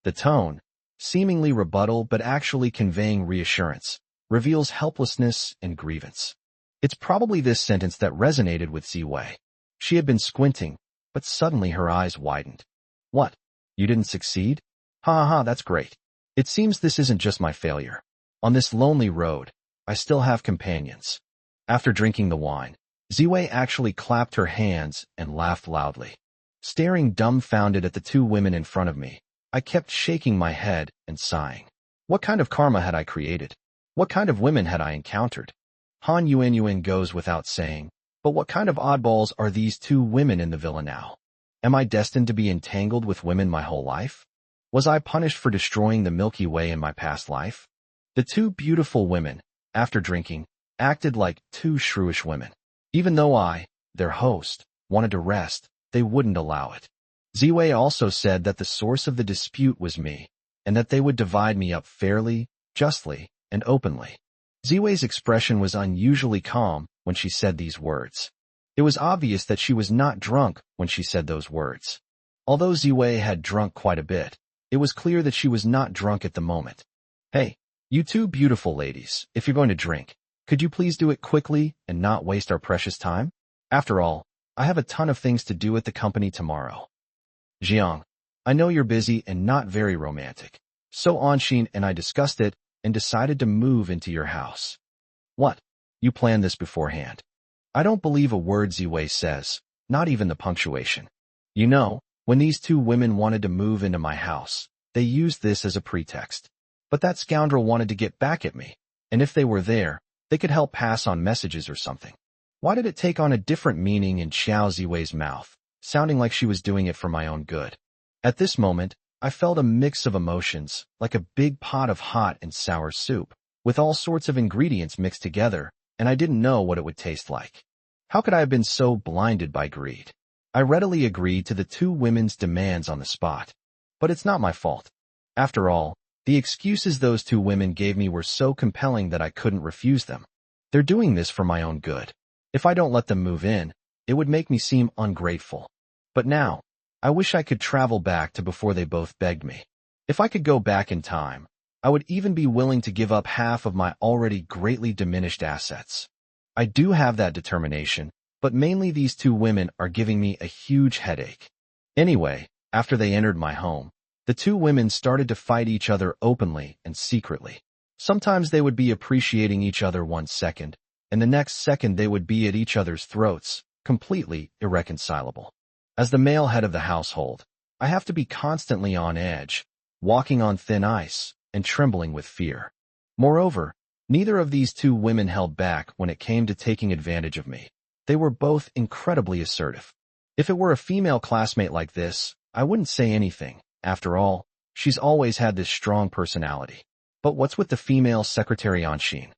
The tone, seemingly rebuttal but actually conveying reassurance, reveals helplessness and grievance. It's probably this sentence that resonated with Ziwei. She had been squinting, but suddenly her eyes widened. What? You didn't succeed? Ha ha, that's great. It seems this isn't just my failure. On this lonely road, I still have companions. After drinking the wine, Ziwei actually clapped her hands and laughed loudly. Staring dumbfounded at the two women in front of me, I kept shaking my head and sighing. What kind of karma had I created? What kind of women had I encountered? Han Yuan goes without saying, but what kind of oddballs are these two women in the villa now? Am I destined to be entangled with women my whole life? Was I punished for destroying the Milky Way in my past life? The two beautiful women, after drinking, acted like two shrewish women. Even though I, their host, wanted to rest, they wouldn't allow it. Ziwei also said that the source of the dispute was me, and that they would divide me up fairly, justly, and openly. Ziwei's expression was unusually calm when she said these words. It was obvious that she was not drunk when she said those words. Although Ziwei had drunk quite a bit, it was clear that she was not drunk at the moment. Hey, you two beautiful ladies, if you're going to drink, could you please do it quickly and not waste our precious time? After all, I have a ton of things to do at the company tomorrow. Jiang, I know you're busy and not very romantic. So Anshin and I discussed it and decided to move into your house. What? You planned this beforehand? I don't believe a word Ziwei says, not even the punctuation. You know, when these two women wanted to move into my house, they used this as a pretext. But that scoundrel wanted to get back at me, and if they were there, they could help pass on messages or something. Why did it take on a different meaning in Xiao Ziwei's mouth, sounding like she was doing it for my own good? At this moment, I felt a mix of emotions, like a big pot of hot and sour soup, with all sorts of ingredients mixed together, and I didn't know what it would taste like. How could I have been so blinded by greed? I readily agreed to the two women's demands on the spot. But it's not my fault. After all, the excuses those two women gave me were so compelling that I couldn't refuse them. They're doing this for my own good. If I don't let them move in, it would make me seem ungrateful. But now, I wish I could travel back to before they both begged me. If I could go back in time, I would even be willing to give up half of my already greatly diminished assets. I do have that determination, but mainly these two women are giving me a huge headache. Anyway, after they entered my home, the two women started to fight each other openly and secretly. Sometimes they would be appreciating each other 1 second, and the next second they would be at each other's throats, completely irreconcilable. As the male head of the household, I have to be constantly on edge, walking on thin ice, and trembling with fear. Moreover, neither of these two women held back when it came to taking advantage of me. They were both incredibly assertive. If it were a female classmate like this, I wouldn't say anything. After all, she's always had this strong personality. But what's with the female secretary Anshin?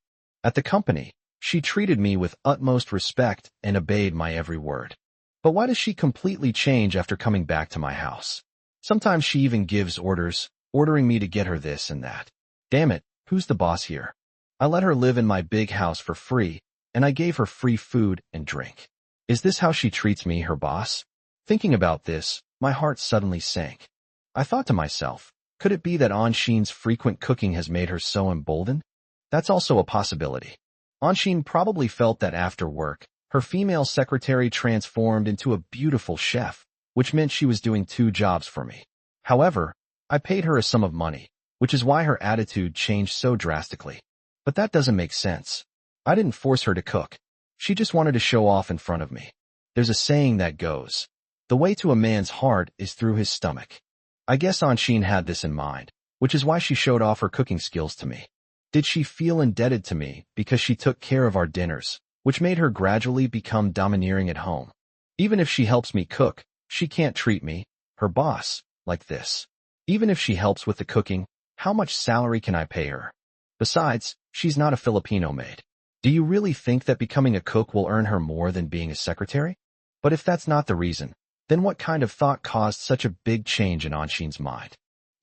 At the company, she treated me with utmost respect and obeyed my every word. But why does she completely change after coming back to my house? Sometimes she even gives orders, ordering me to get her this and that. Damn it, who's the boss here? I let her live in my big house for free, and I gave her free food and drink. Is this how she treats me, her boss? Thinking about this, my heart suddenly sank. I thought to myself, could it be that Anshin's frequent cooking has made her so emboldened? That's also a possibility. Anshin probably felt that after work, her female secretary transformed into a beautiful chef, which meant she was doing 2 jobs for me. However, I paid her a sum of money, which is why her attitude changed so drastically. But that doesn't make sense. I didn't force her to cook. She just wanted to show off in front of me. There's a saying that goes, the way to a man's heart is through his stomach. I guess Anshin had this in mind, which is why she showed off her cooking skills to me. Did she feel indebted to me because she took care of our dinners, which made her gradually become domineering at home? Even if she helps me cook, she can't treat me, her boss, like this. Even if she helps with the cooking, how much salary can I pay her? Besides, she's not a Filipino maid. Do you really think that becoming a cook will earn her more than being a secretary? But if that's not the reason, then what kind of thought caused such a big change in Anshin's mind?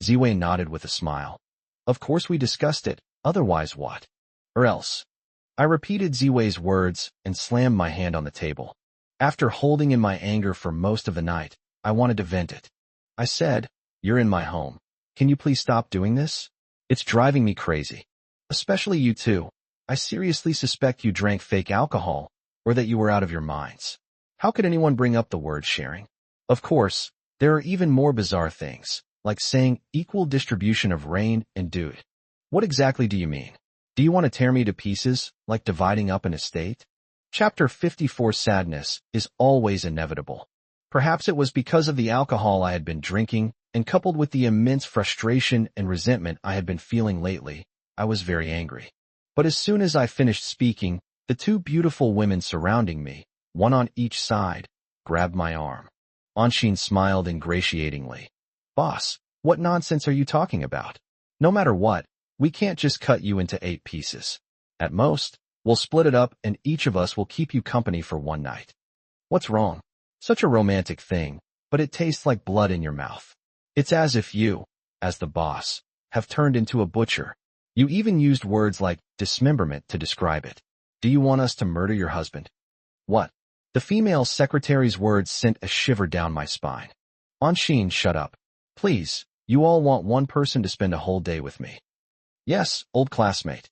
Ziwei nodded with a smile. Of course we discussed it, otherwise what? Or else? I repeated Ziwei's words and slammed my hand on the table. After holding in my anger for most of the night, I wanted to vent it. I said, you're in my home. Can you please stop doing this? It's driving me crazy. Especially you two. I seriously suspect you drank fake alcohol, or that you were out of your minds. How could anyone bring up the word sharing? Of course, there are even more bizarre things, like saying equal distribution of rain and dew. What exactly do you mean? Do you want to tear me to pieces, like dividing up an estate? Chapter 54 Sadness is always inevitable. Perhaps it was because of the alcohol I had been drinking, and coupled with the immense frustration and resentment I had been feeling lately, I was very angry. But as soon as I finished speaking, the 2 beautiful women surrounding me, one on each side, grabbed my arm. Anshin smiled ingratiatingly. Boss, what nonsense are you talking about? No matter what, we can't just cut you into 8 pieces. At most, we'll split it up and each of us will keep you company for 1 night. What's wrong? Such a romantic thing, but it tastes like blood in your mouth. It's as if you, as the boss, have turned into a butcher. You even used words like dismemberment to describe it. Do you want us to murder your husband? What? The female secretary's words sent a shiver down my spine. Anshin, shut up. Please, you all want one person to spend a whole day with me. Yes, old classmate.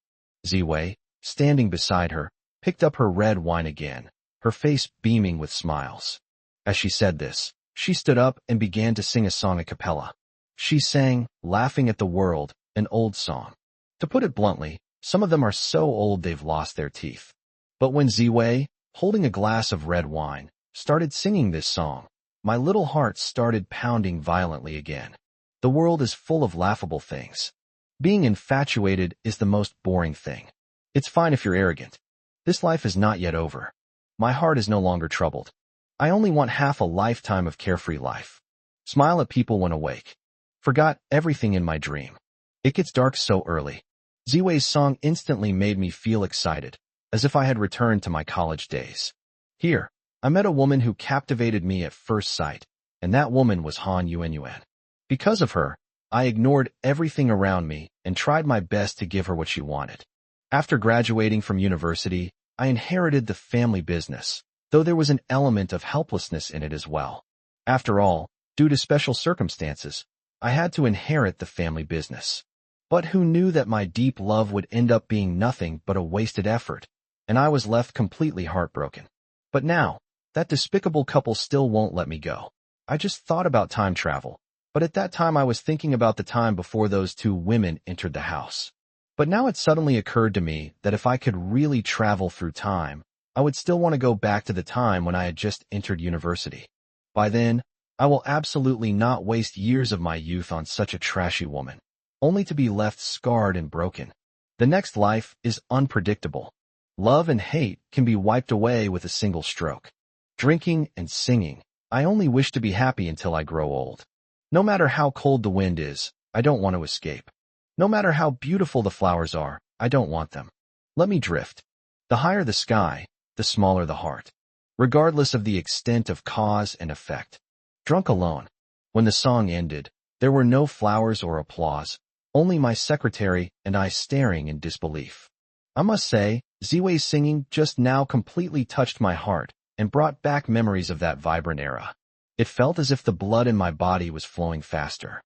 Ziwei, standing beside her, picked up her red wine again, her face beaming with smiles. As she said this, she stood up and began to sing a song a cappella. She sang, laughing at the world, an old song. To put it bluntly, some of them are so old they've lost their teeth. But when Ziwei, holding a glass of red wine, started singing this song, my little heart started pounding violently again. The world is full of laughable things. Being infatuated is the most boring thing. It's fine if you're arrogant. This life is not yet over. My heart is no longer troubled. I only want half a lifetime of carefree life. Smile at people when awake. Forgot everything in my dream. It gets dark so early. Ziwei's song instantly made me feel excited, as if I had returned to my college days. Here, I met a woman who captivated me at first sight, and that woman was Han Yuanyuan. Because of her, I ignored everything around me and tried my best to give her what she wanted. After graduating from university, I inherited the family business, though there was an element of helplessness in it as well. After all, due to special circumstances, I had to inherit the family business. But who knew that my deep love would end up being nothing but a wasted effort, and I was left completely heartbroken. But now, that despicable couple still won't let me go. I just thought about time travel, but at that time I was thinking about the time before those two women entered the house. But now it suddenly occurred to me that if I could really travel through time, I would still want to go back to the time when I had just entered university. By then, I will absolutely not waste years of my youth on such a trashy woman, only to be left scarred and broken. The next life is unpredictable. Love and hate can be wiped away with a single stroke. Drinking and singing, I only wish to be happy until I grow old. No matter how cold the wind is, I don't want to escape. No matter how beautiful the flowers are, I don't want them. Let me drift. The higher the sky, the smaller the heart, regardless of the extent of cause and effect. Drunk alone. When the song ended, there were no flowers or applause, only my secretary and I staring in disbelief. I must say, Ziwei's singing just now completely touched my heart and brought back memories of that vibrant era. It felt as if the blood in my body was flowing faster.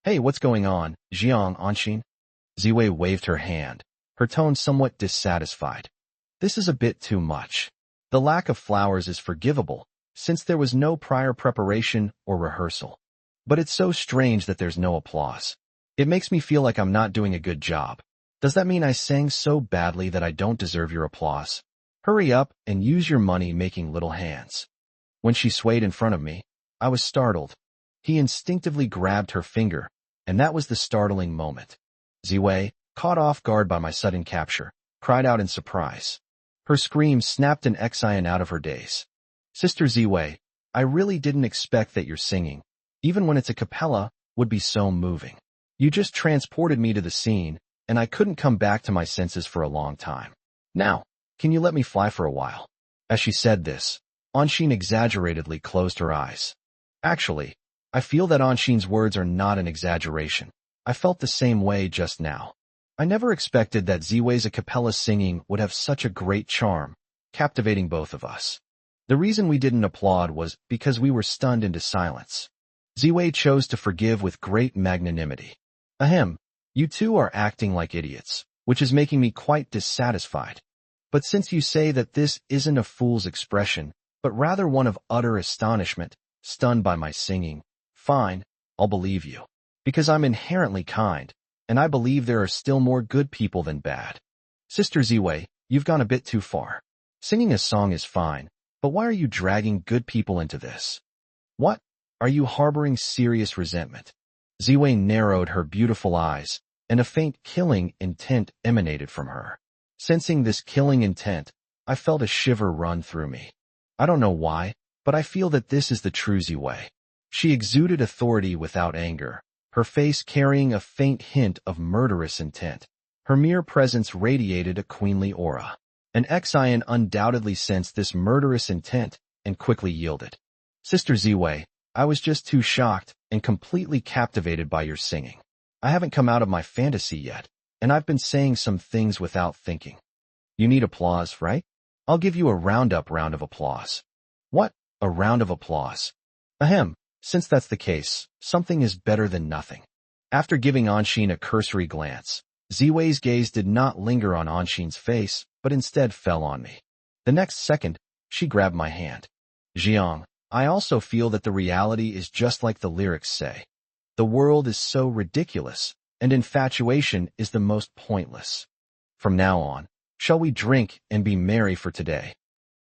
Hey, what's going on, Jiang Anshin? Ziwei waved her hand, her tone somewhat dissatisfied. This is a bit too much. The lack of flowers is forgivable, since there was no prior preparation or rehearsal. But it's so strange that there's no applause. It makes me feel like I'm not doing a good job. Does that mean I sang so badly that I don't deserve your applause? Hurry up and use your money-making little hands. When she swayed in front of me, I was startled. He instinctively grabbed her finger, and that was the startling moment. Ziwei, caught off guard by my sudden capture, cried out in surprise. Her scream snapped an Xian out of her daze. Sister Ziwei, I really didn't expect that your singing, even when it's a cappella, would be so moving. You just transported me to the scene, and I couldn't come back to my senses for a long time. Now, can you let me fly for a while? As she said this, Anshin exaggeratedly closed her eyes. Actually, I feel that Anshin's words are not an exaggeration. I felt the same way just now. I never expected that Ziwei's a cappella singing would have such a great charm, captivating both of us. The reason we didn't applaud was because we were stunned into silence. Ziwei chose to forgive with great magnanimity. Ahem, you two are acting like idiots, which is making me quite dissatisfied. But since you say that this isn't a fool's expression, but rather one of utter astonishment, stunned by my singing, fine, I'll believe you. Because I'm inherently kind, and I believe there are still more good people than bad. Sister Ziwei, you've gone a bit too far. Singing a song is fine, but why are you dragging good people into this? What? Are you harboring serious resentment? Ziwei narrowed her beautiful eyes, and a faint killing intent emanated from her. Sensing this killing intent, I felt a shiver run through me. I don't know why, but I feel that this is the true Ziwei. She exuded authority without anger, her face carrying a faint hint of murderous intent. Her mere presence radiated a queenly aura. An Xian undoubtedly sensed this murderous intent and quickly yielded. Sister Ziwei, I was just too shocked and completely captivated by your singing. I haven't come out of my fantasy yet, and I've been saying some things without thinking. You need applause, right? I'll give you a round of applause. What? A round of applause? Ahem, since that's the case, something is better than nothing. After giving Anshin a cursory glance, Ziwei's gaze did not linger on Anshin's face, but instead fell on me. The next second, She grabbed my hand. Jiang, I also feel that the reality is just like the lyrics say. The world is so ridiculous, and infatuation is the most pointless. From now on, shall we drink and be merry for today?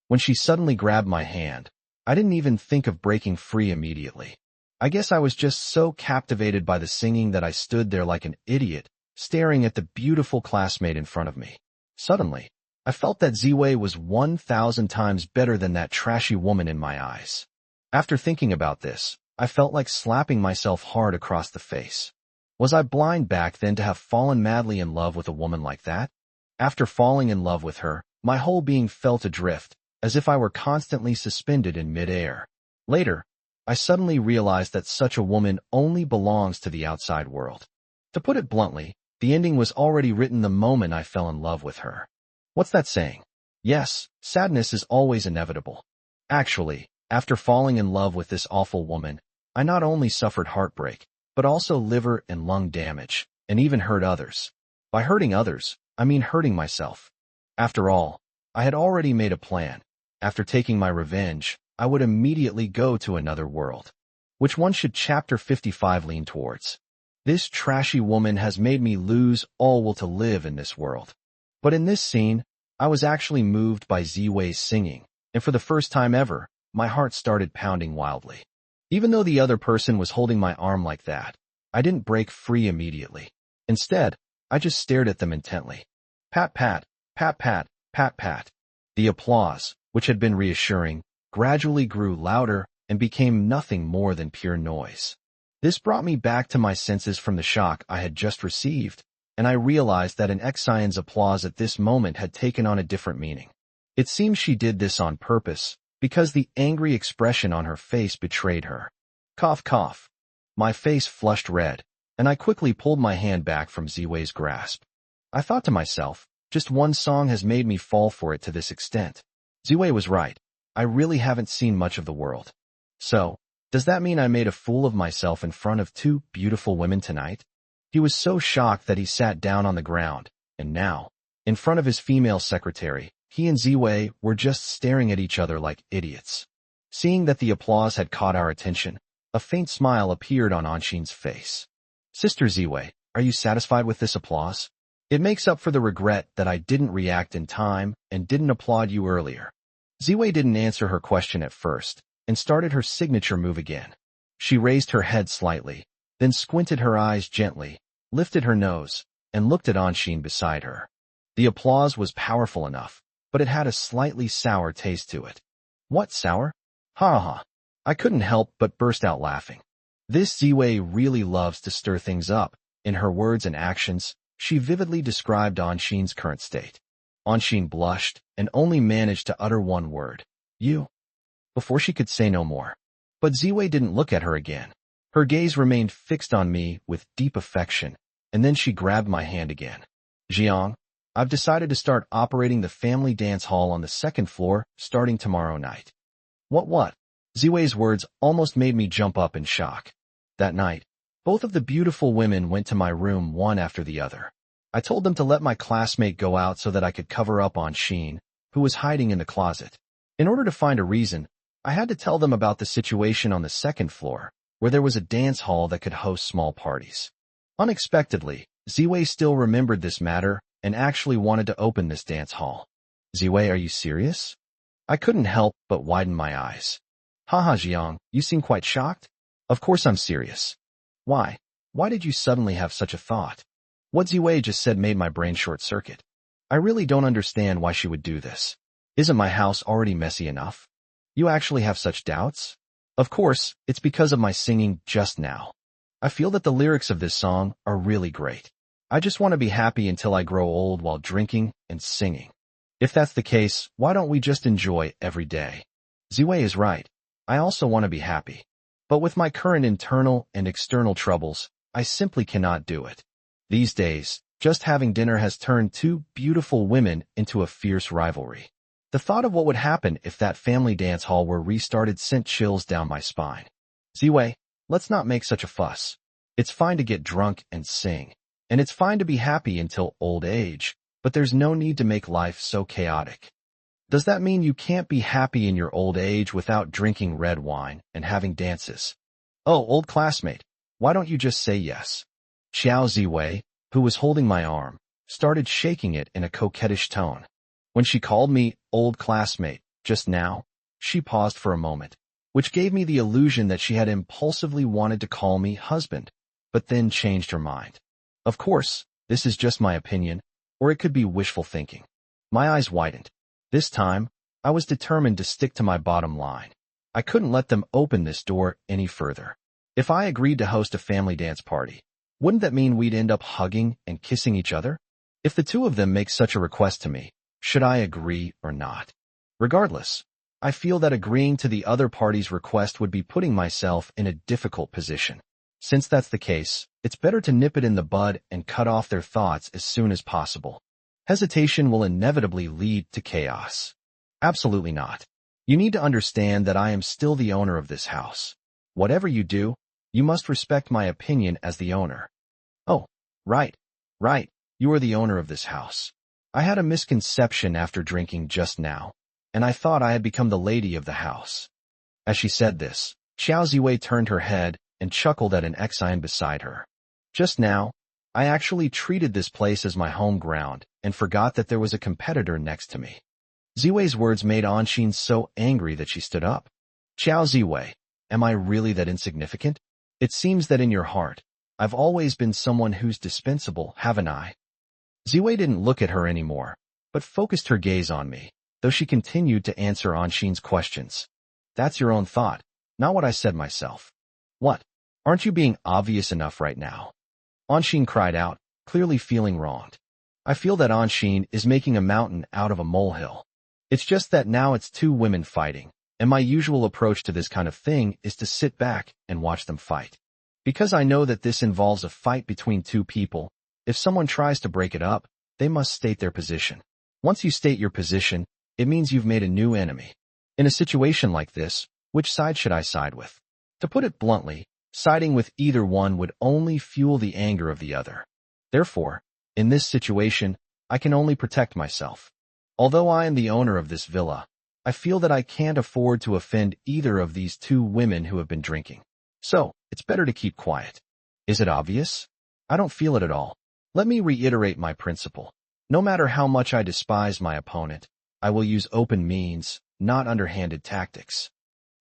When she suddenly grabbed my hand, I didn't even think of breaking free immediately. I guess I was just so captivated by the singing that I stood there like an idiot, staring at the beautiful classmate in front of me. Suddenly, I felt that Ziwei was 1,000 times better than that trashy woman in my eyes. After thinking about this, I felt like slapping myself hard across the face. Was I blind back then to have fallen madly in love with a woman like that? After falling in love with her, my whole being felt adrift, as if I were constantly suspended in mid-air. Later, I suddenly realized that such a woman only belongs to the outside world. To put it bluntly, the ending was already written the moment I fell in love with her. What's that saying? Yes, sadness is always inevitable. Actually, after falling in love with this awful woman, I not only suffered heartbreak, but also liver and lung damage, and even hurt others. By hurting others, I mean hurting myself. After all, I had already made a plan. After taking my revenge, I would immediately go to another world. Which one should chapter 55 lean towards? This trashy woman has made me lose all will to live in this world. But in this scene, I was actually moved by Ziwei's singing, and for the first time ever, my heart started pounding wildly. Even though the other person was holding my arm like that, I didn't break free immediately. Instead, I just stared at them intently. Pat pat, pat pat, pat pat. The applause, which had been reassuring, gradually grew louder and became nothing more than pure noise. This brought me back to my senses from the shock I had just received, and I realized that an Xian's applause at this moment had taken on a different meaning. It seems she did this on purpose, because the angry expression on her face betrayed her. Cough cough. My face flushed red, and I quickly pulled my hand back from Ziwei's grasp. I thought to myself, just one song has made me fall for it to this extent. Ziwei was right. I really haven't seen much of the world. So, does that mean I made a fool of myself in front of two beautiful women tonight? He was so shocked that he sat down on the ground, and now, in front of his female secretary, he and Ziwei were just staring at each other like idiots. Seeing that the applause had caught our attention, a faint smile appeared on Anshin's face. Sister Ziwei, are you satisfied with this applause? It makes up for the regret that I didn't react in time and didn't applaud you earlier. Ziwei didn't answer her question at first, and started her signature move again. She raised her head slightly, then squinted her eyes gently, lifted her nose, and looked at Anshin beside her. The applause was powerful enough, but it had a slightly sour taste to it. What sour? Ha ha. I couldn't help but burst out laughing. This Ziwei really loves to stir things up. In her words and actions, she vividly described Anshin's current state. Anshin blushed and only managed to utter one word. You. Before she could say no more. But Ziwei didn't look at her again. Her gaze remained fixed on me with deep affection, and then she grabbed my hand again. Jiang, I've decided to start operating the family dance hall on the second floor starting tomorrow night. What? Ziwei's words almost made me jump up in shock. That night, both of the beautiful women went to my room one after the other. I told them to let my classmate go out so that I could cover up on Sheen, who was hiding in the closet. In order to find a reason, I had to tell them about the situation on the second floor, where there was a dance hall that could host small parties. Unexpectedly, Ziwei still remembered this matter and actually wanted to open this dance hall. Ziwei, are you serious? I couldn't help but widen my eyes. Haha, Jiang, you seem quite shocked? Of course I'm serious. Why? Why did you suddenly have such a thought? What Ziwei just said made my brain short-circuit. I really don't understand why she would do this. Isn't my house already messy enough? You actually have such doubts? Of course, it's because of my singing just now. I feel that the lyrics of this song are really great. I just want to be happy until I grow old while drinking and singing. If that's the case, why don't we just enjoy every day? Ziwei is right. I also want to be happy. But with my current internal and external troubles, I simply cannot do it. These days, just having dinner has turned two beautiful women into a fierce rivalry. The thought of what would happen if that family dance hall were restarted sent chills down my spine. Ziwei, let's not make such a fuss. It's fine to get drunk and sing, and it's fine to be happy until old age, but there's no need to make life so chaotic. Does that mean you can't be happy in your old age without drinking red wine and having dances? Oh, old classmate, why don't you just say yes? Xiao Ziwei, who was holding my arm, started shaking it in a coquettish tone. When she called me old classmate just now, she paused for a moment, which gave me the illusion that she had impulsively wanted to call me husband, but then changed her mind. Of course, this is just my opinion, or it could be wishful thinking. My eyes widened. This time, I was determined to stick to my bottom line. I couldn't let them open this door any further. If I agreed to host a family dance party, wouldn't that mean we'd end up hugging and kissing each other? If the two of them make such a request to me, should I agree or not? Regardless, I feel that agreeing to the other party's request would be putting myself in a difficult position. Since that's the case, it's better to nip it in the bud and cut off their thoughts as soon as possible. Hesitation will inevitably lead to chaos. Absolutely not. You need to understand that I am still the owner of this house. Whatever you do, you must respect my opinion as the owner. Oh, right. You are the owner of this house. I had a misconception after drinking just now, and I thought I had become the lady of the house. As she said this, Xiao Ziwei turned her head and chuckled at an Xian beside her. Just now, I actually treated this place as my home ground and forgot that there was a competitor next to me. Ziwei's words made Anshin so angry that she stood up. Xiao Ziwei, am I really that insignificant? It seems that in your heart, I've always been someone who's dispensable, haven't I? Ziwei didn't look at her anymore, but focused her gaze on me, though she continued to answer Anshin's questions. That's your own thought, not what I said myself. What? Aren't you being obvious enough right now? Anshin cried out, clearly feeling wronged. I feel that Anshin is making a mountain out of a molehill. It's just that now it's two women fighting, and my usual approach to this kind of thing is to sit back and watch them fight. Because I know that this involves a fight between two people, if someone tries to break it up, they must state their position. Once you state your position, it means you've made a new enemy. In a situation like this, which side should I side with? To put it bluntly, siding with either one would only fuel the anger of the other. Therefore, in this situation, I can only protect myself. Although I am the owner of this villa, I feel that I can't afford to offend either of these two women who have been drinking. So, it's better to keep quiet. Is it obvious? I don't feel it at all. Let me reiterate my principle. No matter how much I despise my opponent, I will use open means, not underhanded tactics.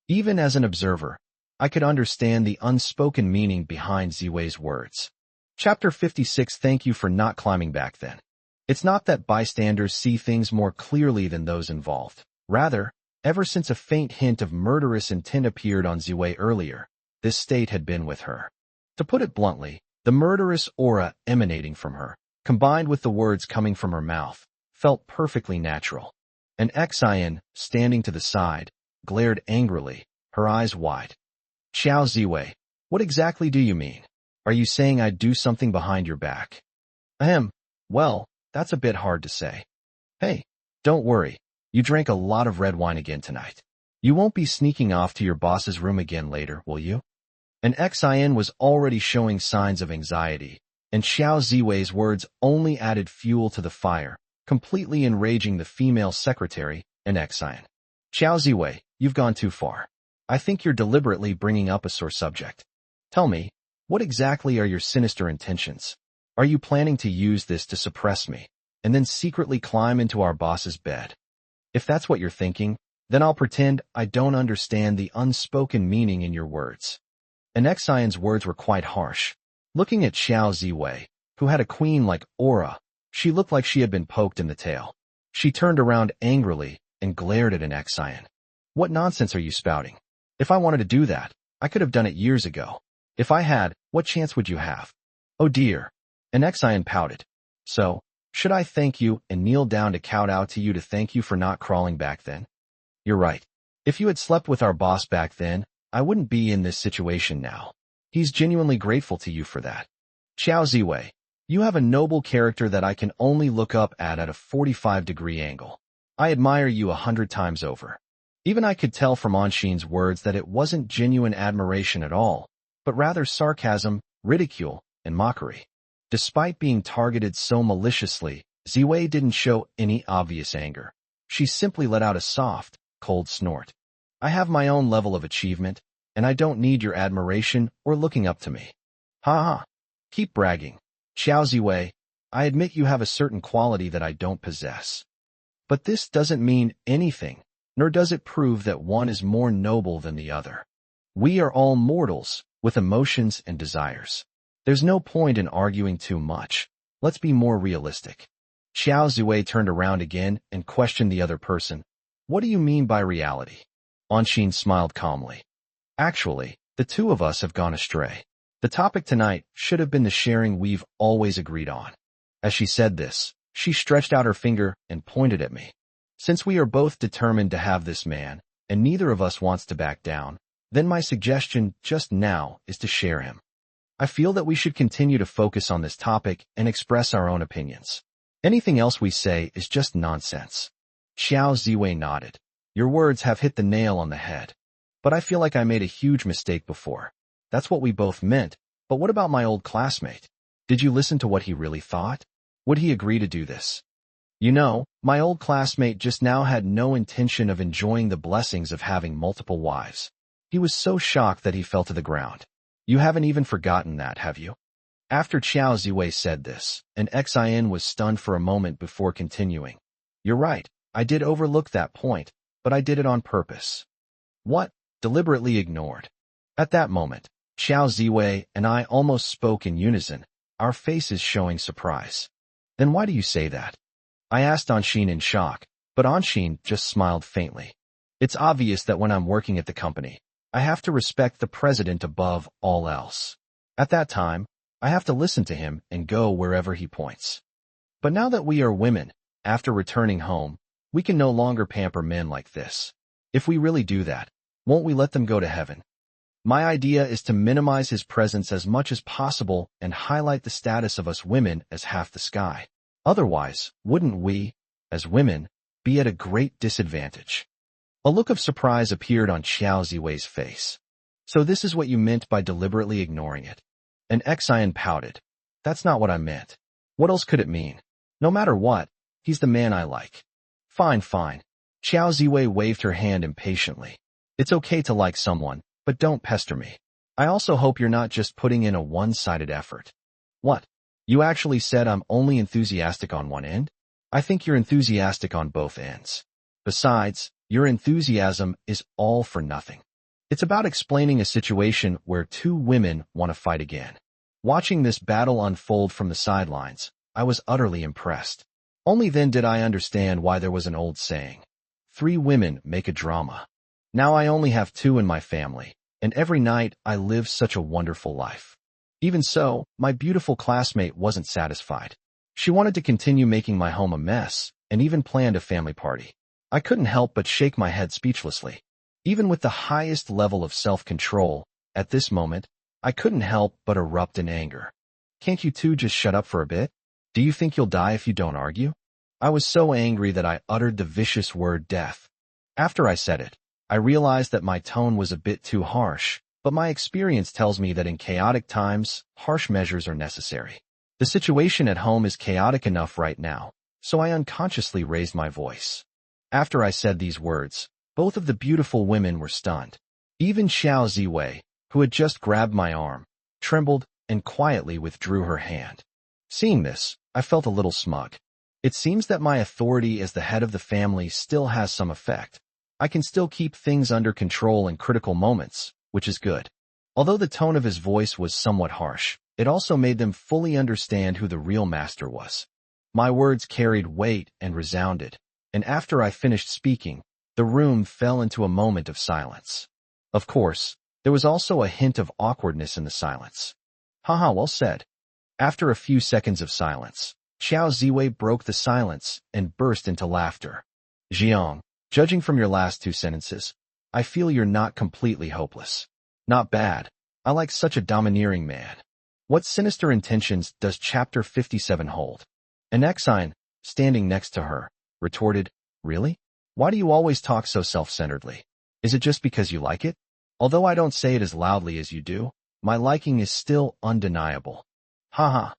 Even as an observer, I could understand the unspoken meaning behind Ziwei's words. Chapter 56. Thank you for not climbing back then. It's not that bystanders see things more clearly than those involved. Rather, ever since a faint hint of murderous intent appeared on Ziwei earlier, this state had been with her. To put it bluntly, the murderous aura emanating from her, combined with the words coming from her mouth, felt perfectly natural. An Xian, standing to the side, glared angrily, her eyes wide. Xiao Ziwei, what exactly do you mean? Are you saying I'd do something behind your back? Well, that's a bit hard to say. Hey, don't worry, you drank a lot of red wine again tonight. You won't be sneaking off to your boss's room again later, will you? An Xian was already showing signs of anxiety, and Xiao Ziwei's words only added fuel to the fire, completely enraging the female secretary, an Xian. Xiao Ziwei, you've gone too far. I think you're deliberately bringing up a sore subject. Tell me, what exactly are your sinister intentions? Are you planning to use this to suppress me, and then secretly climb into our boss's bed? If that's what you're thinking, then I'll pretend I don't understand the unspoken meaning in your words. An Xian's words were quite harsh. Looking at Xiao Ziwei, who had a queen-like aura, she looked like she had been poked in the tail. She turned around angrily and glared at an Xian. What nonsense are you spouting? If I wanted to do that, I could have done it years ago. If I had, what chance would you have? Oh dear. An Xian pouted. So, should I thank you and kneel down to kowtow to you to thank you for not crawling back then? You're right. If you had slept with our boss back then, I wouldn't be in this situation now. He's genuinely grateful to you for that. Xiao Ziwei, you have a noble character that I can only look up at a 45-degree angle. I admire you 100 times over. Even I could tell from Anshin's words that it wasn't genuine admiration at all, but rather sarcasm, ridicule, and mockery. Despite being targeted so maliciously, Ziwei didn't show any obvious anger. She simply let out a soft, cold snort. I have my own level of achievement, and I don't need your admiration or looking up to me. Ha ha. Keep bragging. Xiao Ziwei, I admit you have a certain quality that I don't possess. But this doesn't mean anything, nor does it prove that one is more noble than the other. We are all mortals, with emotions and desires. There's no point in arguing too much. Let's be more realistic. Xiao Ziwei turned around again and questioned the other person. What do you mean by reality? Anshin smiled calmly. Actually, the two of us have gone astray. The topic tonight should have been the sharing we've always agreed on. As she said this, she stretched out her finger and pointed at me. Since we are both determined to have this man, and neither of us wants to back down, then my suggestion just now is to share him. I feel that we should continue to focus on this topic and express our own opinions. Anything else we say is just nonsense. Xiao Ziwei nodded. Your words have hit the nail on the head. But I feel like I made a huge mistake before. That's what we both meant, but what about my old classmate? Did you listen to what he really thought? Would he agree to do this? You know, my old classmate just now had no intention of enjoying the blessings of having multiple wives. He was so shocked that he fell to the ground. You haven't even forgotten that, have you? After Xiao Ziwei said this, an Xin was stunned for a moment before continuing. You're right, I did overlook that point, but I did it on purpose. What? Deliberately ignored. At that moment, Xiao Ziwei and I almost spoke in unison, our faces showing surprise. Then why do you say that? I asked Anshin in shock, but Anshin just smiled faintly. It's obvious that when I'm working at the company, I have to respect the president above all else. At that time, I have to listen to him and go wherever he points. But now that we are women, after returning home, we can no longer pamper men like this. If we really do that, won't we let them go to heaven? My idea is to minimize his presence as much as possible and highlight the status of us women as half the sky. Otherwise, wouldn't we, as women, be at a great disadvantage? A look of surprise appeared on Xiao Ziwei's face. So this is what you meant by deliberately ignoring it. An Xin pouted. That's not what I meant. What else could it mean? No matter what, he's the man I like. Fine, fine. Xiao Ziwei waved her hand impatiently. It's okay to like someone, but don't pester me. I also hope you're not just putting in a one-sided effort. What? You actually said I'm only enthusiastic on one end? I think you're enthusiastic on both ends. Besides, your enthusiasm is all for nothing. It's about explaining a situation where two women want to fight again. Watching this battle unfold from the sidelines, I was utterly impressed. Only then did I understand why there was an old saying. 3 women make a drama. Now I only have 2 in my family, and every night I live such a wonderful life. Even so, my beautiful classmate wasn't satisfied. She wanted to continue making my home a mess, and even planned a family party. I couldn't help but shake my head speechlessly. Even with the highest level of self-control, at this moment, I couldn't help but erupt in anger. Can't you two just shut up for a bit? Do you think you'll die if you don't argue? I was so angry that I uttered the vicious word death. After I said it, I realized that my tone was a bit too harsh, but my experience tells me that in chaotic times, harsh measures are necessary. The situation at home is chaotic enough right now, so I unconsciously raised my voice. After I said these words, both of the beautiful women were stunned. Even Xiao Ziwei, who had just grabbed my arm, trembled and quietly withdrew her hand. Seeing this, I felt a little smug. It seems that my authority as the head of the family still has some effect. I can still keep things under control in critical moments, which is good. Although the tone of his voice was somewhat harsh, it also made them fully understand who the real master was. My words carried weight and resounded, and after I finished speaking, the room fell into a moment of silence. Of course, there was also a hint of awkwardness in the silence. Haha, well said. After a few seconds of silence, Xiao Ziwei broke the silence and burst into laughter. Jiang, judging from your last 2 sentences, I feel you're not completely hopeless. Not bad. I like such a domineering man. What sinister intentions does Chapter 57 hold? An Xin, standing next to her, retorted, Really? Why do you always talk so self-centeredly? Is it just because you like it? Although I don't say it as loudly as you do, my liking is still undeniable. Haha.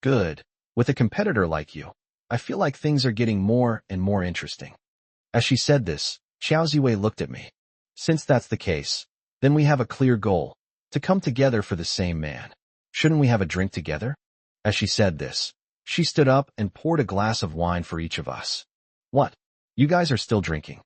Good. With a competitor like you, I feel like things are getting more and more interesting. As she said this, Xiao Ziwei looked at me. Since that's the case, then we have a clear goal, to come together for the same man. Shouldn't we have a drink together? As she said this, she stood up and poured a glass of wine for each of us. What? You guys are still drinking?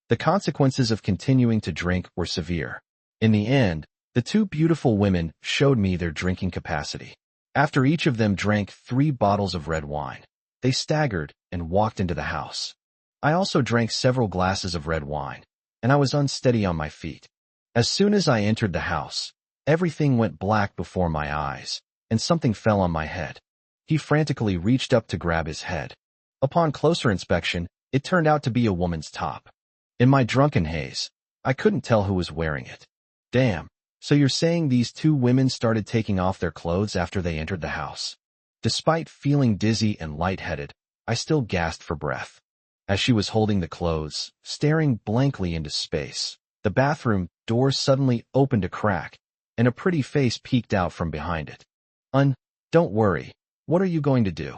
The consequences of continuing to drink were severe. In the end, the two beautiful women showed me their drinking capacity. After each of them drank 3 bottles of red wine, they staggered and walked into the house. I also drank several glasses of red wine, and I was unsteady on my feet. As soon as I entered the house, everything went black before my eyes, and something fell on my head. He frantically reached up to grab his head. Upon closer inspection, it turned out to be a woman's top. In my drunken haze, I couldn't tell who was wearing it. Damn, so you're saying these 2 women started taking off their clothes after they entered the house? Despite feeling dizzy and lightheaded, I still gasped for breath. As she was holding the clothes, staring blankly into space, the bathroom door suddenly opened a crack, and a pretty face peeked out from behind it. Don't worry. What are you going to do?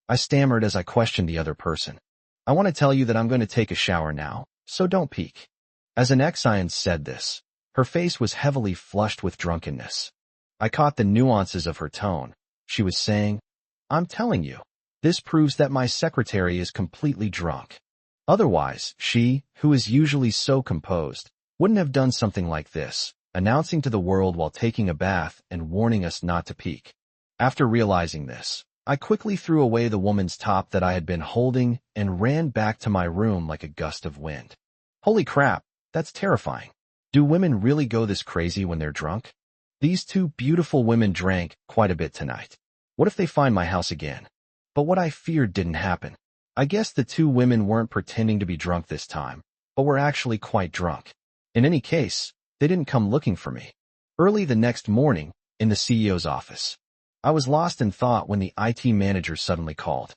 I stammered as I questioned the other person. I want to tell you that I'm going to take a shower now, so don't peek. As an Xian said this, her face was heavily flushed with drunkenness. I caught the nuances of her tone. She was saying, I'm telling you, this proves that my secretary is completely drunk. Otherwise, she, who is usually so composed, wouldn't have done something like this, announcing to the world while taking a bath and warning us not to peek. After realizing this, I quickly threw away the woman's top that I had been holding and ran back to my room like a gust of wind. Holy crap, that's terrifying. Do women really go this crazy when they're drunk? These 2 beautiful women drank quite a bit tonight. What if they find my house again? But what I feared didn't happen. I guess the 2 women weren't pretending to be drunk this time, but were actually quite drunk. In any case, they didn't come looking for me. Early the next morning, in the CEO's office, I was lost in thought when the IT manager suddenly called.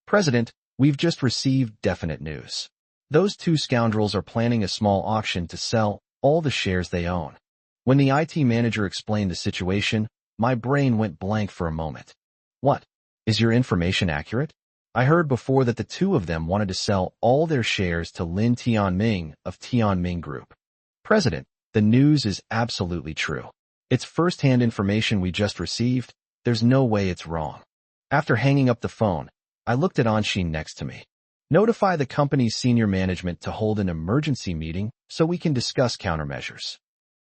President, we've just received definite news. Those 2 scoundrels are planning a small auction to sell all the shares they own. When the IT manager explained the situation, my brain went blank for a moment. What? Is your information accurate? I heard before that the 2 of them wanted to sell all their shares to Lin Tianming of Tianming Group. President, the news is absolutely true. It's first-hand information we just received. There's no way it's wrong. After hanging up the phone, I looked at Anshin next to me. Notify the company's senior management to hold an emergency meeting so we can discuss countermeasures.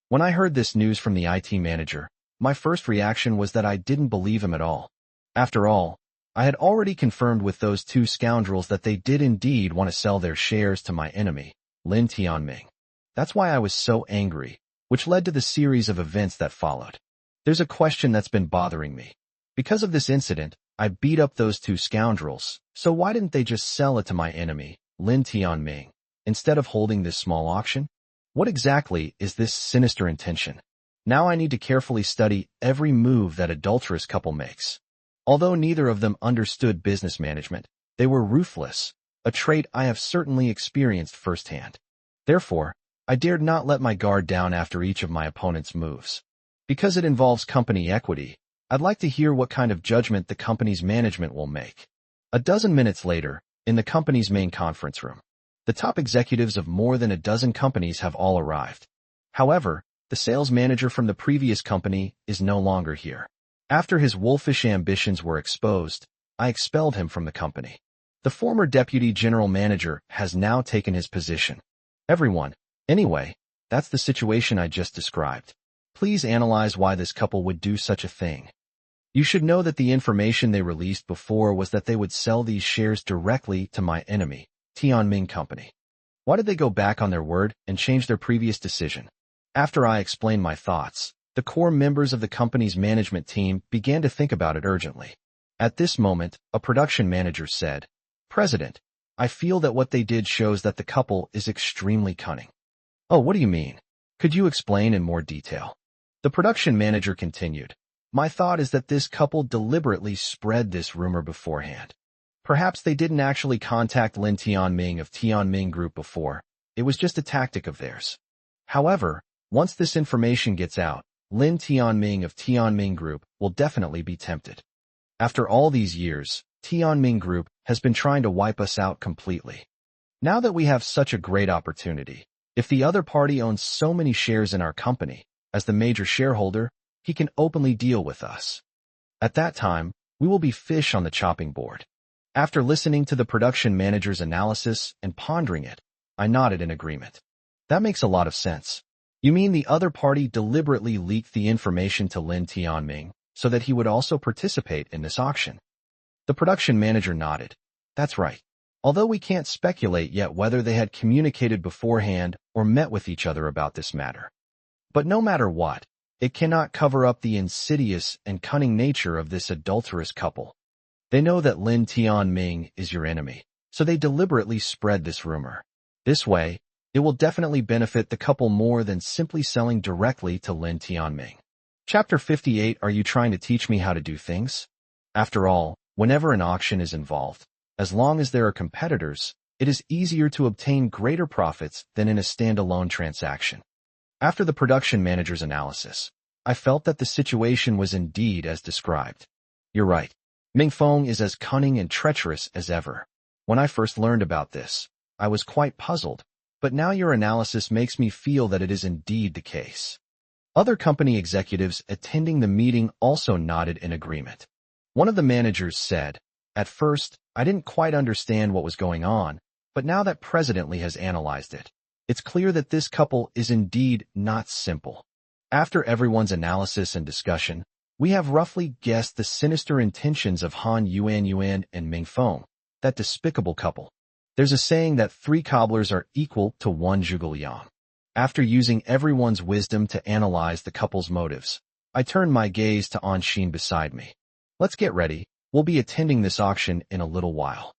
When I heard this news from the IT manager, my first reaction was that I didn't believe him at all. After all, I had already confirmed with those 2 scoundrels that they did indeed want to sell their shares to my enemy, Lin Tianming. That's why I was so angry, which led to the series of events that followed. There's a question that's been bothering me. Because of this incident, I beat up those 2 scoundrels, so why didn't they just sell it to my enemy, Lin Tianming, instead of holding this small auction? What exactly is this sinister intention? Now I need to carefully study every move that adulterous couple makes. Although neither of them understood business management, they were ruthless, a trait I have certainly experienced firsthand. Therefore, I dared not let my guard down after each of my opponent's moves. Because it involves company equity, I'd like to hear what kind of judgment the company's management will make. A dozen minutes later, in the company's main conference room, the top executives of more than a dozen companies have all arrived. However, the sales manager from the previous company is no longer here. After his wolfish ambitions were exposed, I expelled him from the company. The former deputy general manager has now taken his position. Everyone, anyway, that's the situation I just described. Please analyze why this couple would do such a thing. You should know that the information they released before was that they would sell these shares directly to my enemy, Tianming Company. Why did they go back on their word and change their previous decision? After I explained my thoughts, the core members of the company's management team began to think about it urgently. At this moment, a production manager said, President, I feel that what they did shows that the couple is extremely cunning. Oh, what do you mean? Could you explain in more detail? The production manager continued. My thought is that this couple deliberately spread this rumor beforehand. Perhaps they didn't actually contact Lin Tianming of Tianming Group before. It was just a tactic of theirs. However, once this information gets out, Lin Tianming of Tianming Group will definitely be tempted. After all these years, Tianming Group has been trying to wipe us out completely. Now that we have such a great opportunity, if the other party owns so many shares in our company, as the major shareholder, he can openly deal with us. At that time, we will be fish on the chopping board. After listening to the production manager's analysis and pondering it, I nodded in agreement. That makes a lot of sense. You mean the other party deliberately leaked the information to Lin Tianming so that he would also participate in this auction? The production manager nodded. That's right. Although we can't speculate yet whether they had communicated beforehand or met with each other about this matter. But no matter what, it cannot cover up the insidious and cunning nature of this adulterous couple. They know that Lin Tianming is your enemy, so they deliberately spread this rumor. This way, it will definitely benefit the couple more than simply selling directly to Lin Tianming. Chapter 58. Are you trying to teach me how to do things? After all, whenever an auction is involved, as long as there are competitors, it is easier to obtain greater profits than in a standalone transaction. After the production manager's analysis, I felt that the situation was indeed as described. You're right. Ming Feng is as cunning and treacherous as ever. When I first learned about this, I was quite puzzled, but now your analysis makes me feel that it is indeed the case. Other company executives attending the meeting also nodded in agreement. One of the managers said, "At first, I didn't quite understand what was going on, but now that President Lee has analyzed it, it's clear that this couple is indeed not simple." After everyone's analysis and discussion, we have roughly guessed the sinister intentions of Han Yuan and Ming Feng, that despicable couple. There's a saying that 3 cobblers are equal to 1 zhuge liang. After using everyone's wisdom to analyze the couple's motives, I turned my gaze to Anshin beside me. Let's get ready. We'll be attending this auction in a little while.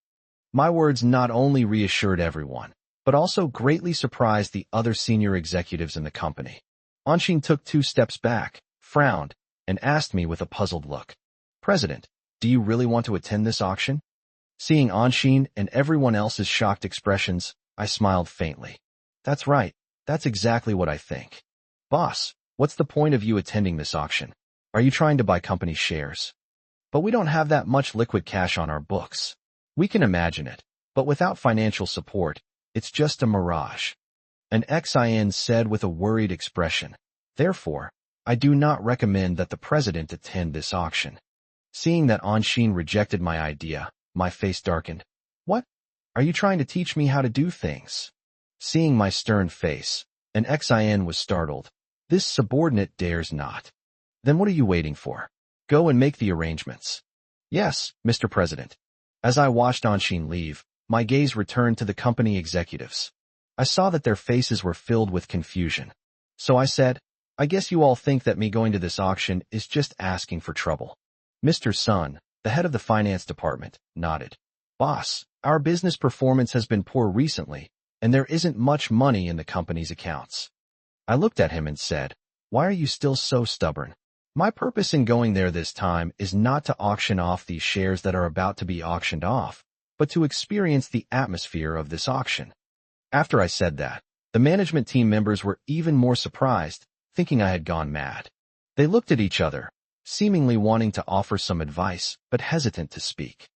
My words not only reassured everyone, but also greatly surprised the other senior executives in the company. Anshin took 2 steps back, frowned, and asked me with a puzzled look, "President, do you really want to attend this auction?" Seeing Anshin and everyone else's shocked expressions, I smiled faintly. That's right. That's exactly what I think. Boss, what's the point of you attending this auction? Are you trying to buy company shares? But we don't have that much liquid cash on our books. We can imagine it, but without financial support, it's just a mirage. An XIN said with a worried expression. Therefore, I do not recommend that the president attend this auction. Seeing that Anshin rejected my idea, my face darkened. What? Are you trying to teach me how to do things? Seeing my stern face, an XIN was startled. This subordinate dares not. Then what are you waiting for? Go and make the arrangements. Yes, Mr. President. As I watched Anshin leave, my gaze returned to the company executives. I saw that their faces were filled with confusion. So I said, I guess you all think that me going to this auction is just asking for trouble. Mr. Sun, the head of the finance department, nodded. Boss, our business performance has been poor recently, and there isn't much money in the company's accounts. I looked at him and said, why are you still so stubborn? My purpose in going there this time is not to auction off these shares that are about to be auctioned off, but to experience the atmosphere of this auction. After I said that, the management team members were even more surprised, thinking I had gone mad. They looked at each other, seemingly wanting to offer some advice, but hesitant to speak.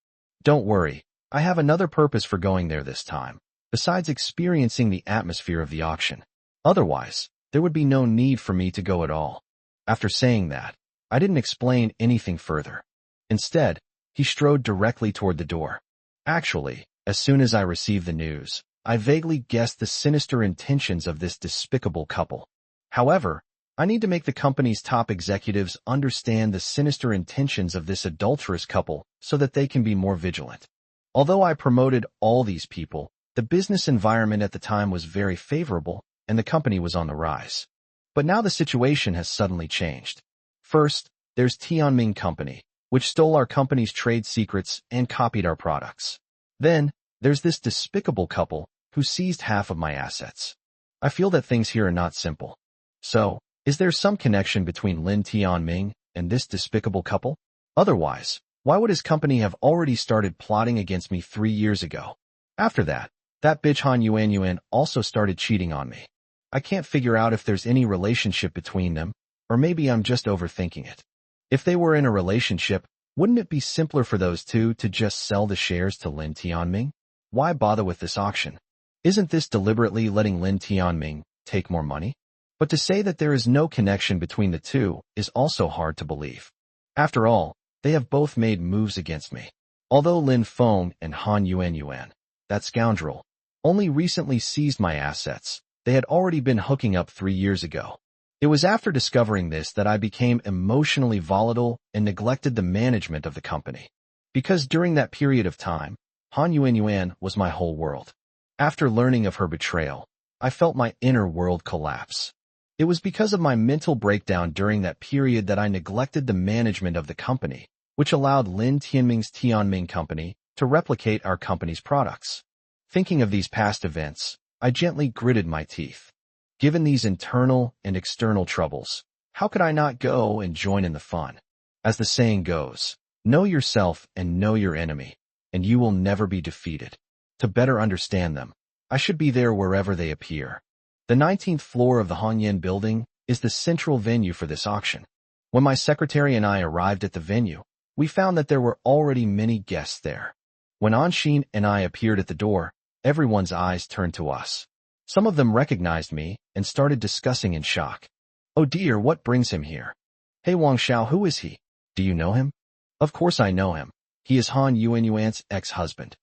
Don't worry, I have another purpose for going there this time, besides experiencing the atmosphere of the auction. Otherwise, there would be no need for me to go at all. After saying that, I didn't explain anything further. Instead, he strode directly toward the door. Actually, as soon as I received the news, I vaguely guessed the sinister intentions of this despicable couple. However, I need to make the company's top executives understand the sinister intentions of this adulterous couple so that they can be more vigilant. Although I promoted all these people, the business environment at the time was very favorable and the company was on the rise. But now the situation has suddenly changed. First, there's Tianming Company, which stole our company's trade secrets and copied our products. Then, there's this despicable couple who seized half of my assets. I feel that things here are not simple. So, is there some connection between Lin Tianming and this despicable couple? Otherwise, why would his company have already started plotting against me 3 years ago? After that bitch Han Yuan also started cheating on me. I can't figure out if there's any relationship between them, or maybe I'm just overthinking it. If they were in a relationship, wouldn't it be simpler for those two to just sell the shares to Lin Tianming? Why bother with this auction? Isn't this deliberately letting Lin Tianming take more money? But to say that there is no connection between the two is also hard to believe. After all, they have both made moves against me. Although Lin Feng and Han Yuanyuan, that scoundrel, only recently seized my assets, they had already been hooking up 3 years ago. It was after discovering this that I became emotionally volatile and neglected the management of the company. Because during that period of time, Han Yuanyuan was my whole world. After learning of her betrayal, I felt my inner world collapse. It was because of my mental breakdown during that period that I neglected the management of the company, which allowed Lin Tianming's Tianming Company to replicate our company's products. Thinking of these past events, I gently gritted my teeth. Given these internal and external troubles, how could I not go and join in the fun? As the saying goes, know yourself and know your enemy, and you will never be defeated. To better understand them, I should be there wherever they appear. The 19th floor of the Hongyan building is the central venue for this auction. When my secretary and I arrived at the venue, we found that there were already many guests there. When Anshin and I appeared at the door, everyone's eyes turned to us. Some of them recognized me and started discussing in shock. Oh dear, what brings him here? Hey Wang Xiao, who is he? Do you know him? Of course I know him. He is Han Yuanyuan's ex-husband.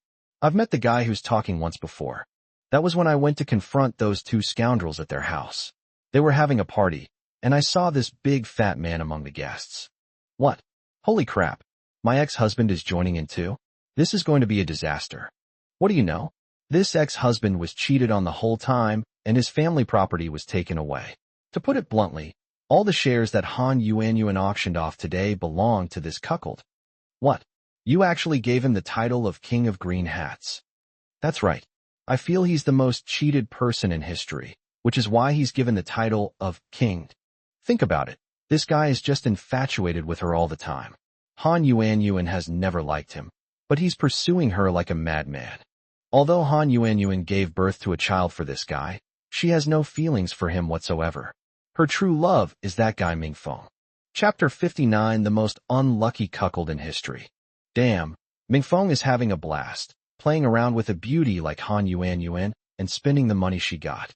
I've met the guy who's talking once before. That was when I went to confront those two scoundrels at their house. They were having a party, and I saw this big fat man among the guests. What? Holy crap. My ex-husband is joining in too? This is going to be a disaster. What do you know? This ex-husband was cheated on the whole time, and his family property was taken away. To put it bluntly, all the shares that Han Yuanyuan auctioned off today belong to this cuckold. What? You actually gave him the title of King of Green Hats. That's right. I feel he's the most cheated person in history, which is why he's given the title of King. Think about it. This guy is just infatuated with her all the time. Han Yuanyuan has never liked him, but he's pursuing her like a madman. Although Han Yuanyuan gave birth to a child for this guy, she has no feelings for him whatsoever. Her true love is that guy Ming Feng. Chapter 59, the most unlucky cuckold in history. Damn, Ming Feng is having a blast, playing around with a beauty like Han Yuanyuan and spending the money she got.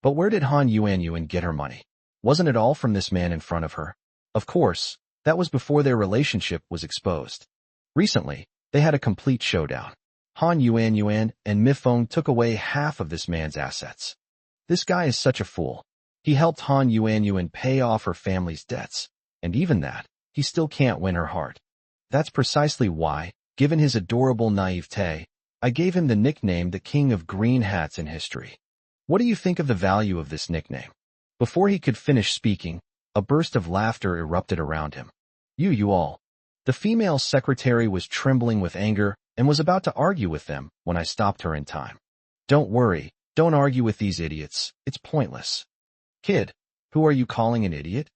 But where did Han Yuanyuan get her money? Wasn't it all from this man in front of her? Of course, that was before their relationship was exposed. Recently, they had a complete showdown. Han Yuanyuan and Mi Feng took away half of this man's assets. This guy is such a fool. He helped Han Yuanyuan pay off her family's debts, and even that, he still can't win her heart. That's precisely why, given his adorable naivete, I gave him the nickname the King of Green Hats in history. What do you think of the value of this nickname? Before he could finish speaking, a burst of laughter erupted around him. You all. The female secretary was trembling with anger and was about to argue with them when I stopped her in time. Don't worry, don't argue with these idiots, it's pointless. Kid, who are you calling an idiot?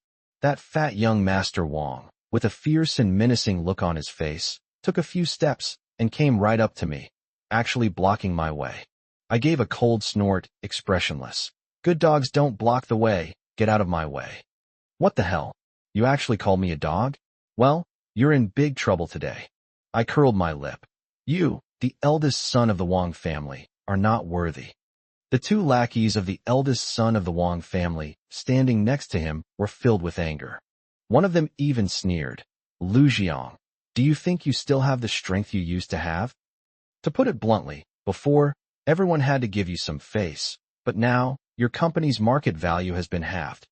That fat young Master Wang, with a fierce and menacing look on his face, took a few steps and came right up to me, actually blocking my way. I gave a cold snort, expressionless. Good dogs don't block the way, get out of my way. What the hell? You actually called me a dog? Well, you're in big trouble today. I curled my lip. You, the eldest son of the Wang family, are not worthy. The two lackeys of the eldest son of the Wang family, standing next to him, were filled with anger. One of them even sneered. Lu Jiang, do you think you still have the strength you used to have? To put it bluntly, before, everyone had to give you some face, but now, your company's market value has been halved.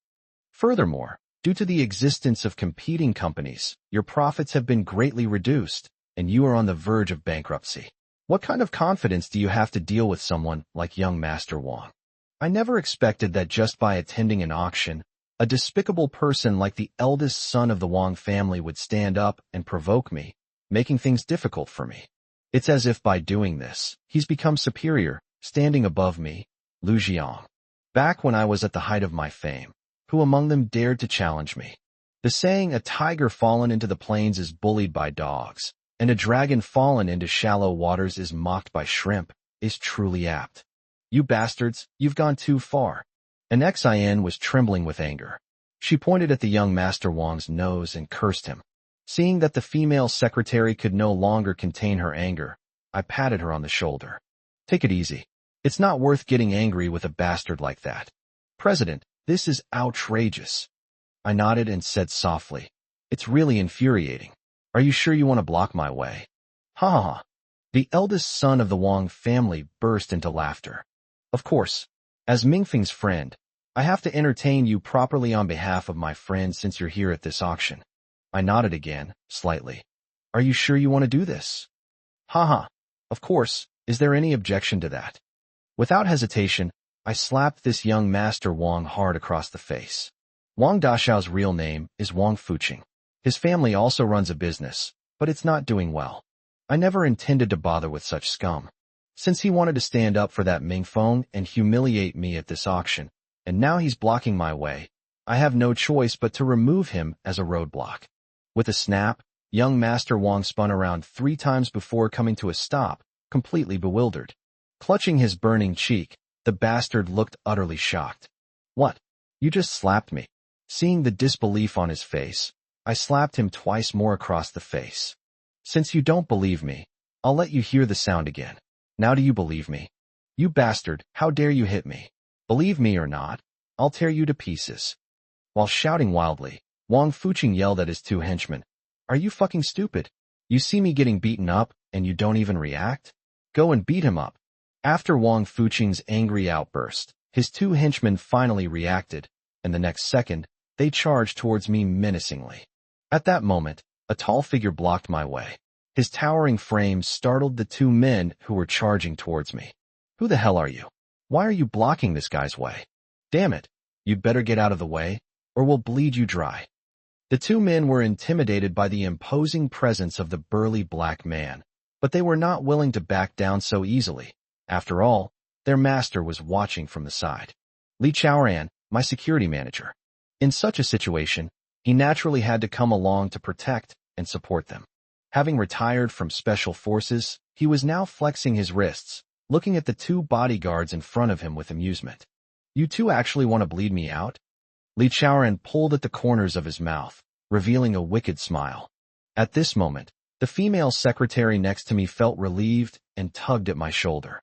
Furthermore, due to the existence of competing companies, your profits have been greatly reduced, and you are on the verge of bankruptcy. What kind of confidence do you have to deal with someone like young Master Wang? I never expected that just by attending an auction, a despicable person like the eldest son of the Wang family would stand up and provoke me, making things difficult for me. It's as if by doing this, he's become superior, standing above me, Lu Jiang. Back when I was at the height of my fame, who among them dared to challenge me? The saying, a tiger fallen into the plains is bullied by dogs, and a dragon fallen into shallow waters is mocked by shrimp, is truly apt. You bastards, you've gone too far. An Xin was trembling with anger. She pointed at the young Master Wang's nose and cursed him. Seeing that the female secretary could no longer contain her anger, I patted her on the shoulder. Take it easy. It's not worth getting angry with a bastard like that. President, this is outrageous. I nodded and said softly, it's really infuriating. Are you sure you want to block my way? Ha ha ha. The eldest son of the Wang family burst into laughter. Of course, as Mingfeng's friend, I have to entertain you properly on behalf of my friend since you're here at this auction. I nodded again, slightly. Are you sure you want to do this? Ha ha. Of course, is there any objection to that? Without hesitation, I slapped this young Master Wang hard across the face. Wang Dashao's real name is Wang Fuqing. His family also runs a business, but it's not doing well. I never intended to bother with such scum. Since he wanted to stand up for that Mingfeng and humiliate me at this auction, and now he's blocking my way, I have no choice but to remove him as a roadblock. With a snap, young Master Wang spun around 3 times before coming to a stop, completely bewildered. Clutching his burning cheek, the bastard looked utterly shocked. What? You just slapped me? Seeing the disbelief on his face, I slapped him twice more across the face. Since you don't believe me, I'll let you hear the sound again. Now do you believe me? You bastard, how dare you hit me? Believe me or not, I'll tear you to pieces. While shouting wildly, Wang Fuqing yelled at his 2 henchmen. Are you fucking stupid? You see me getting beaten up, and you don't even react? Go and beat him up. After Wang Fuqing's angry outburst, his 2 henchmen finally reacted, and the next second, they charged towards me menacingly. At that moment, a tall figure blocked my way. His towering frame startled the 2 men who were charging towards me. Who the hell are you? Why are you blocking this guy's way? Damn it, you'd better get out of the way, or we'll bleed you dry. The 2 men were intimidated by the imposing presence of the burly black man, but they were not willing to back down so easily. After all, their master was watching from the side. Li Chaoran, my security manager. In such a situation, he naturally had to come along to protect and support them. Having retired from special forces, he was now flexing his wrists, looking at the 2 bodyguards in front of him with amusement. You 2 actually want to bleed me out? Li Chaoran pulled at the corners of his mouth, revealing a wicked smile. At this moment, the female secretary next to me felt relieved and tugged at my shoulder.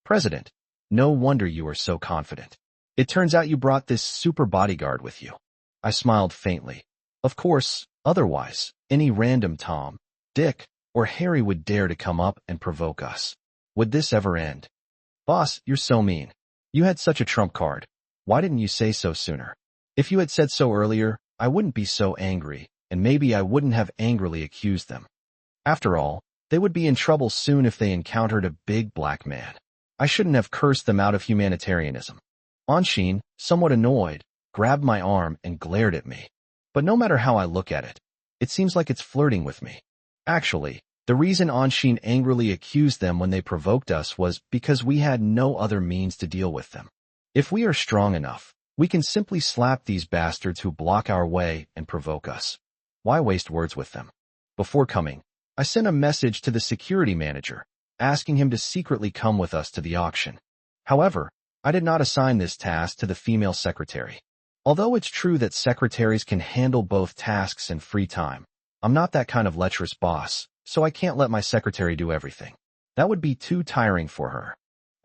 President, no wonder you are so confident. It turns out you brought this super bodyguard with you. I smiled faintly. Of course, otherwise, any random Tom, Dick, or Harry would dare to come up and provoke us. Would this ever end? Boss, you're so mean. You had such a trump card. Why didn't you say so sooner? If you had said so earlier, I wouldn't be so angry, and maybe I wouldn't have angrily accused them. After all, they would be in trouble soon if they encountered a big black man. I shouldn't have cursed them out of humanitarianism. Anshin, somewhat annoyed, grabbed my arm and glared at me. But no matter how I look at it, it seems like it's flirting with me. Actually, the reason Anshin angrily accused them when they provoked us was because we had no other means to deal with them. If we are strong enough, we can simply slap these bastards who block our way and provoke us. Why waste words with them? Before coming, I sent a message to the security manager, asking him to secretly come with us to the auction. However, I did not assign this task to the female secretary. Although it's true that secretaries can handle both tasks and free time, I'm not that kind of lecherous boss, so I can't let my secretary do everything. That would be too tiring for her.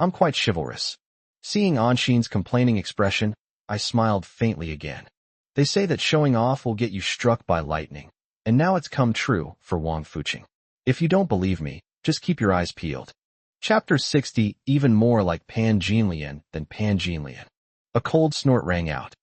I'm quite chivalrous. Seeing Anshin's complaining expression, I smiled faintly again. They say that showing off will get you struck by lightning, and now it's come true for Wang Fuqing. If you don't believe me, just keep your eyes peeled. Chapter 60, even more like Pan Jinlian than Pan Jinlian. A cold snort rang out.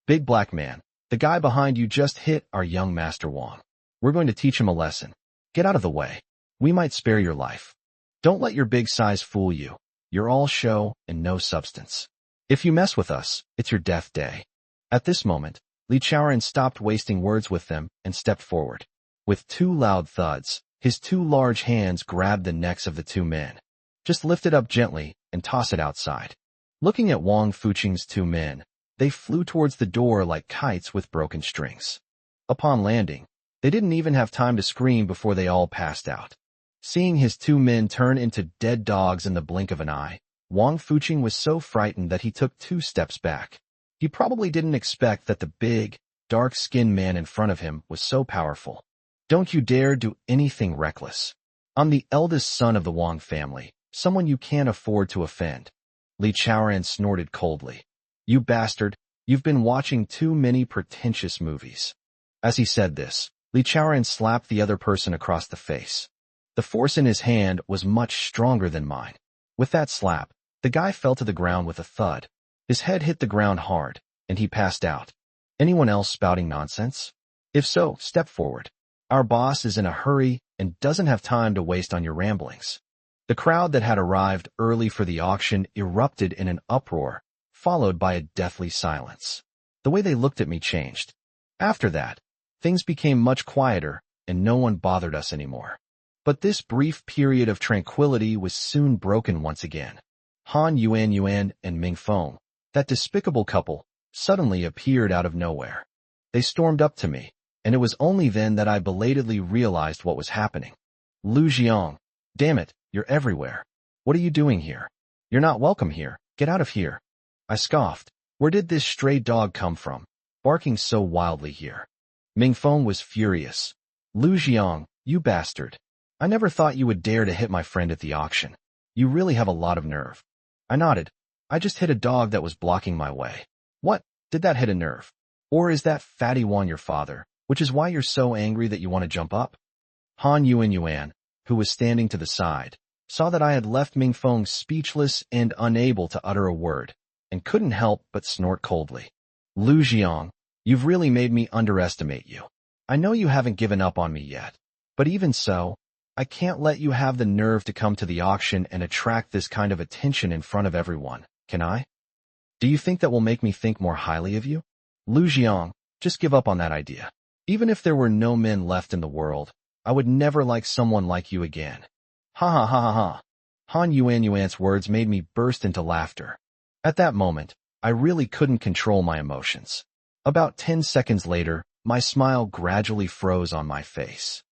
Big black man, the guy behind you just hit our young Master Wang. We're going to teach him a lesson. Get out of the way. We might spare your life. Don't let your big size fool you. You're all show and no substance. If you mess with us, it's your death day. At this moment, Li Chaoran stopped wasting words with them and stepped forward. With 2 loud thuds, his 2 large hands grabbed the necks of the 2 men. Just lift it up gently and toss it outside. Looking at Wang Fuqing's 2 men, they flew towards the door like kites with broken strings. Upon landing, they didn't even have time to scream before they all passed out. Seeing his 2 men turn into dead dogs in the blink of an eye, Wang Fuqing was so frightened that he took 2 steps back. He probably didn't expect that the big, dark-skinned man in front of him was so powerful. Don't you dare do anything reckless. I'm the eldest son of the Wang family, someone you can't afford to offend. Li Chaoran snorted coldly. You bastard, you've been watching too many pretentious movies. As he said this, Li Chaoran slapped the other person across the face. The force in his hand was much stronger than mine. With that slap, the guy fell to the ground with a thud. His head hit the ground hard, and he passed out. Anyone else spouting nonsense? If so, step forward. Our boss is in a hurry and doesn't have time to waste on your ramblings. The crowd that had arrived early for the auction erupted in an uproar, followed by a deathly silence. The way they looked at me changed. After that, things became much quieter, and no one bothered us anymore. But this brief period of tranquility was soon broken once again. Han Yuan and Ming Feng, that despicable couple, suddenly appeared out of nowhere. They stormed up to me, and it was only then that I belatedly realized what was happening. Lu Jiang, damn it, you're everywhere. What are you doing here? You're not welcome here. Get out of here. I scoffed. Where did this stray dog come from, barking so wildly here? Ming Feng was furious. Lu Jiang, you bastard. I never thought you would dare to hit my friend at the auction. You really have a lot of nerve. I nodded. I just hit a dog that was blocking my way. What? Did that hit a nerve? Or is that fatty Wan your father, which is why you're so angry that you want to jump up? Han Yuan, who was standing to the side, saw that I had left Ming Feng speechless and unable to utter a word, and couldn't help but snort coldly. Lu Jiang, you've really made me underestimate you. I know you haven't given up on me yet, but even so, I can't let you have the nerve to come to the auction and attract this kind of attention in front of everyone, can I? Do you think that will make me think more highly of you? Lu Jiang, just give up on that idea. Even if there were no men left in the world, I would never like someone like you again. Ha ha ha ha ha. Han Yuan's words made me burst into laughter. At that moment, I really couldn't control my emotions. About 10 seconds later, my smile gradually froze on my face.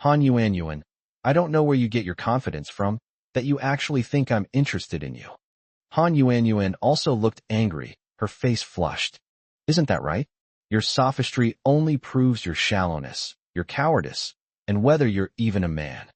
Han Yuan, I don't know where you get your confidence from, that you actually think I'm interested in you. Han Yuan also looked angry, her face flushed. Isn't that right? Your sophistry only proves your shallowness, your cowardice, and whether you're even a man.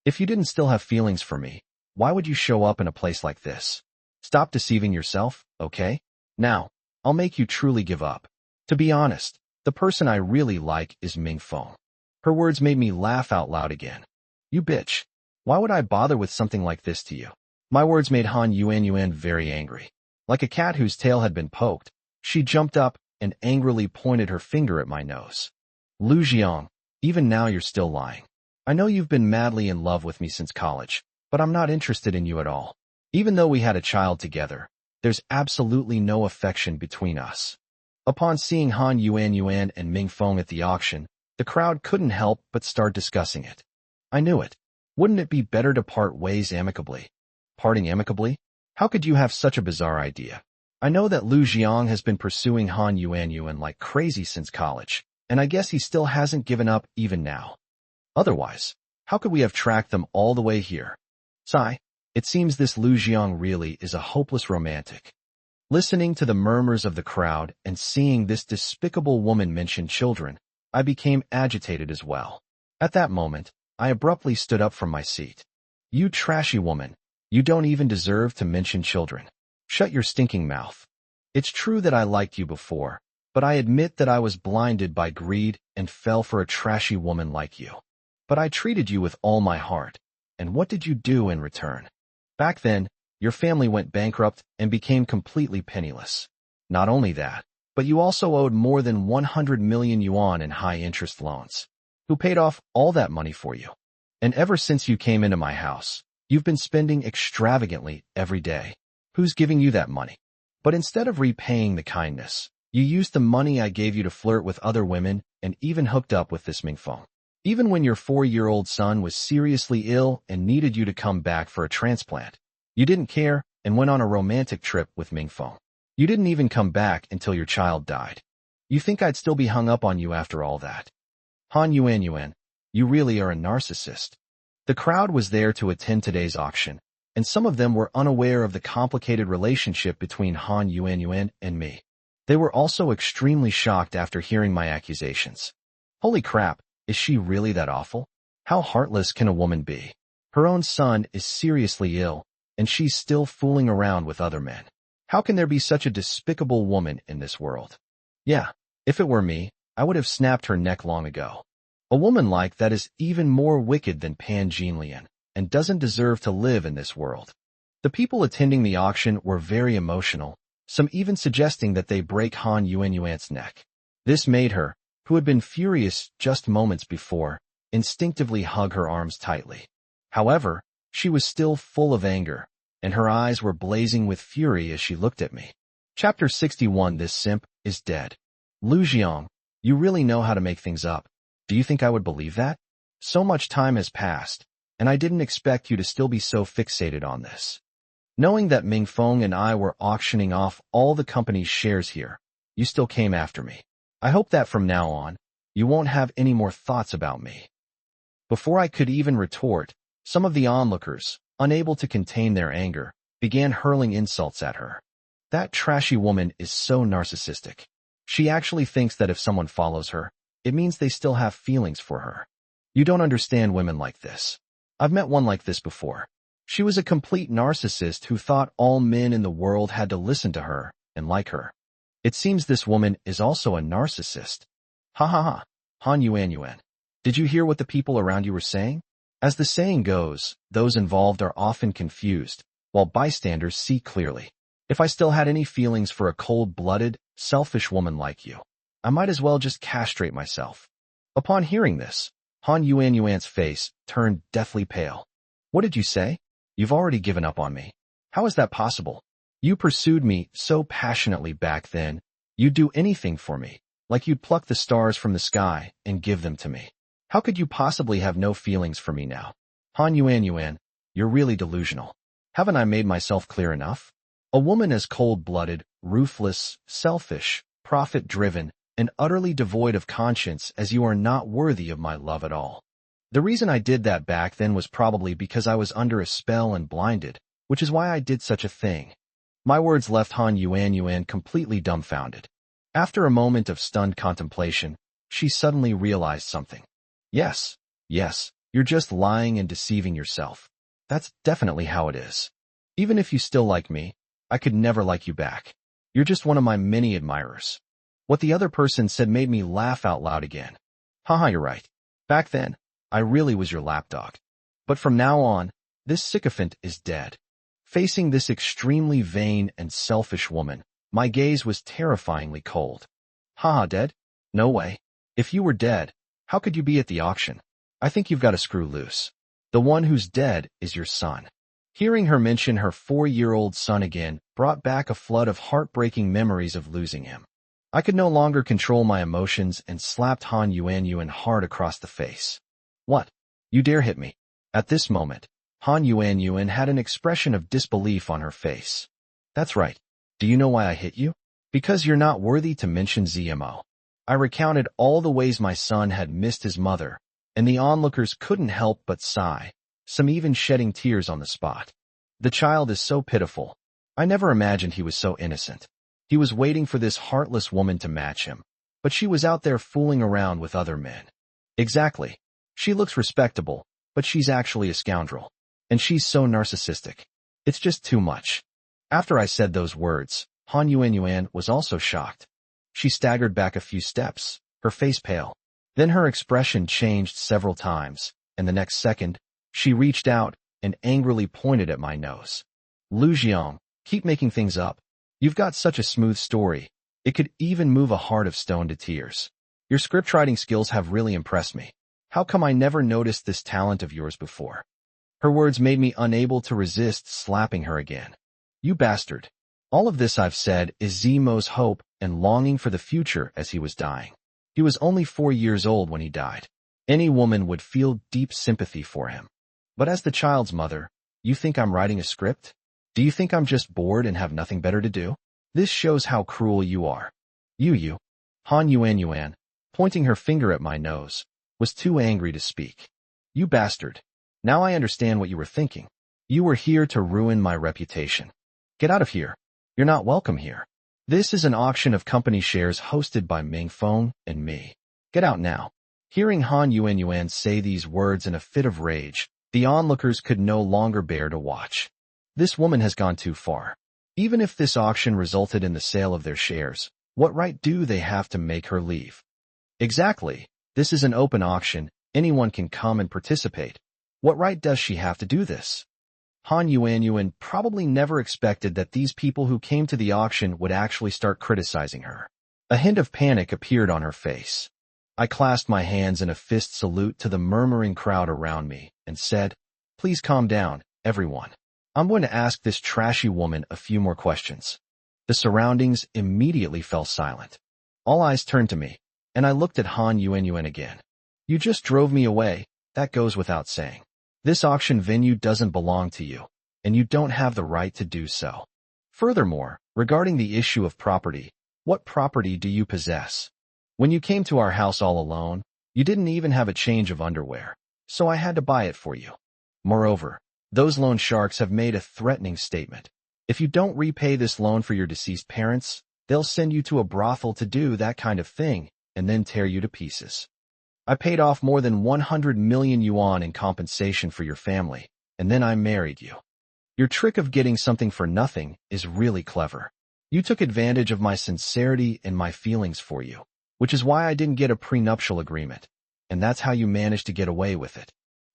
If you didn't still have feelings for me, why would you show up in a place like this? Stop deceiving yourself, okay? Now, I'll make you truly give up. To be honest, the person I really like is Ming Feng. Her words made me laugh out loud again. You bitch. Why would I bother with something like this to you? My words made Han Yuan very angry. Like a cat whose tail had been poked, she jumped up and angrily pointed her finger at my nose. Lu Jiang, even now you're still lying. I know you've been madly in love with me since college, but I'm not interested in you at all. Even though we had a child together, there's absolutely no affection between us. Upon seeing Han Yuan and Ming Feng at the auction, the crowd couldn't help but start discussing it. I knew it. Wouldn't it be better to part ways amicably? Parting amicably? How could you have such a bizarre idea? I know that Lu Jiang has been pursuing Han Yuan like crazy since college, and I guess he still hasn't given up even now. Otherwise, how could we have tracked them all the way here? Sigh, it seems this Lu Jiang really is a hopeless romantic. Listening to the murmurs of the crowd and seeing this despicable woman mention children, I became agitated as well. At that moment, I abruptly stood up from my seat. You trashy woman, you don't even deserve to mention children. Shut your stinking mouth. It's true that I liked you before, but I admit that I was blinded by greed and fell for a trashy woman like you. But I treated you with all my heart, and what did you do in return? Back then, your family went bankrupt and became completely penniless. Not only that, but you also owed more than 100 million yuan in high-interest loans. Who paid off all that money for you? And ever since you came into my house, you've been spending extravagantly every day. Who's giving you that money? But instead of repaying the kindness, you used the money I gave you to flirt with other women and even hooked up with this Ming Feng. Even when your 4-year-old son was seriously ill and needed you to come back for a transplant, you didn't care and went on a romantic trip with Ming Feng. You didn't even come back until your child died. You think I'd still be hung up on you after all that? Han Yuan, you really are a narcissist. The crowd was there to attend today's auction, and some of them were unaware of the complicated relationship between Han Yuan and me. They were also extremely shocked after hearing my accusations. Holy crap, is she really that awful? How heartless can a woman be? Her own son is seriously ill, and she's still fooling around with other men. How can there be such a despicable woman in this world? Yeah, if it were me, I would have snapped her neck long ago. A woman like that is even more wicked than Pan Jinlian, and doesn't deserve to live in this world. The people attending the auction were very emotional, some even suggesting that they break Han Yuanyuan's neck. This made her, who had been furious just moments before, instinctively hug her arms tightly. However, she was still full of anger, and her eyes were blazing with fury as she looked at me. Chapter 61. This simp is dead. Lu Jiang, you really know how to make things up. Do you think I would believe that? So much time has passed, and I didn't expect you to still be so fixated on this. Knowing that Ming Feng and I were auctioning off all the company's shares here, you still came after me. I hope that from now on, you won't have any more thoughts about me. Before I could even retort, some of the onlookers, unable to contain their anger, began hurling insults at her. That trashy woman is so narcissistic. She actually thinks that if someone follows her, it means they still have feelings for her. You don't understand women like this. I've met one like this before. She was a complete narcissist who thought all men in the world had to listen to her and like her. It seems this woman is also a narcissist. Ha ha ha. Han Yuanyuan. Did you hear what the people around you were saying? As the saying goes, those involved are often confused, while bystanders see clearly. If I still had any feelings for a cold-blooded, selfish woman like you, I might as well just castrate myself. Upon hearing this, Han Yuanyuan's face turned deathly pale. What did you say? You've already given up on me. How is that possible? You pursued me so passionately back then. You'd do anything for me, like you'd pluck the stars from the sky and give them to me. How could you possibly have no feelings for me now? Han Yuanyuan, you're really delusional. Haven't I made myself clear enough? A woman as cold-blooded, ruthless, selfish, profit-driven, and utterly devoid of conscience as you are not worthy of my love at all. The reason I did that back then was probably because I was under a spell and blinded, which is why I did such a thing. My words left Han Yuanyuan completely dumbfounded. After a moment of stunned contemplation, she suddenly realized something. Yes, you're just lying and deceiving yourself. That's definitely how it is. Even if you still like me, I could never like you back. You're just one of my many admirers. What the other person said made me laugh out loud again. Haha, you're right. Back then, I really was your lapdog. But from now on, this sycophant is dead. Facing this extremely vain and selfish woman, my gaze was terrifyingly cold. Haha, dead? No way. If you were dead, how could you be at the auction? I think you've got a screw loose. The one who's dead is your son. Hearing her mention her 4-year-old son again brought back a flood of heartbreaking memories of losing him. I could no longer control my emotions and slapped Han Yuanyuan hard across the face. What? You dare hit me? At this moment, Han Yuanyuan had an expression of disbelief on her face. That's right. Do you know why I hit you? Because you're not worthy to mention ZMO. I recounted all the ways my son had missed his mother, and the onlookers couldn't help but sigh, some even shedding tears on the spot. The child is so pitiful. I never imagined he was so innocent. He was waiting for this heartless woman to match him, but she was out there fooling around with other men. Exactly. She looks respectable, but she's actually a scoundrel. And she's so narcissistic. It's just too much. After I said those words, Han Yuanyuan was also shocked. She staggered back a few steps, her face pale. Then her expression changed several times, and the next second, she reached out and angrily pointed at my nose. Lu Jiang, keep making things up. You've got such a smooth story. It could even move a heart of stone to tears. Your scriptwriting skills have really impressed me. How come I never noticed this talent of yours before? Her words made me unable to resist slapping her again. You bastard. All of this I've said is Zemo's hope and longing for the future as he was dying. He was only 4 years old when he died. Any woman would feel deep sympathy for him. But as the child's mother, you think I'm writing a script? Do you think I'm just bored and have nothing better to do? This shows how cruel you are. You. Han Yuanyuan, pointing her finger at my nose, was too angry to speak. You bastard. Now I understand what you were thinking. You were here to ruin my reputation. Get out of here. You're not welcome here. This is an auction of company shares hosted by Ming Feng and me. Get out now. Hearing Han Yuanyuan say these words in a fit of rage, the onlookers could no longer bear to watch. This woman has gone too far. Even if this auction resulted in the sale of their shares, what right do they have to make her leave? Exactly. This is an open auction. Anyone can come and participate. What right does she have to do this? Han Yuanyuan probably never expected that these people who came to the auction would actually start criticizing her. A hint of panic appeared on her face. I clasped my hands in a fist salute to the murmuring crowd around me and said, "Please calm down, everyone. I'm going to ask this trashy woman a few more questions." The surroundings immediately fell silent. All eyes turned to me, and I looked at Han Yuanyuan again. "You just drove me away, that goes without saying. This auction venue doesn't belong to you, and you don't have the right to do so. Furthermore, regarding the issue of property, what property do you possess? When you came to our house all alone, you didn't even have a change of underwear, so I had to buy it for you. Moreover, those loan sharks have made a threatening statement. If you don't repay this loan for your deceased parents, they'll send you to a brothel to do that kind of thing and then tear you to pieces. I paid off more than 100 million yuan in compensation for your family, and then I married you. Your trick of getting something for nothing is really clever. You took advantage of my sincerity and my feelings for you, which is why I didn't get a prenuptial agreement, and that's how you managed to get away with it.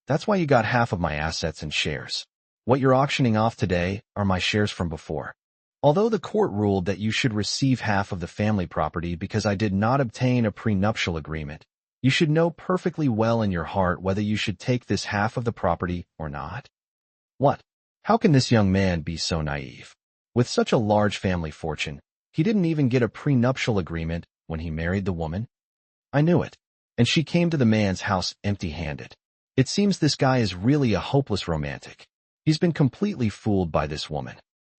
That's why you got half of my assets and shares. What you're auctioning off today are my shares from before. Although the court ruled that you should receive half of the family property because I did not obtain a prenuptial agreement, you should know perfectly well in your heart whether you should take this half of the property or not." What? How can this young man be so naive? With such a large family fortune, he didn't even get a prenuptial agreement when he married the woman? I knew it, and she came to the man's house empty-handed. It seems this guy is really a hopeless romantic. He's been completely fooled by this woman.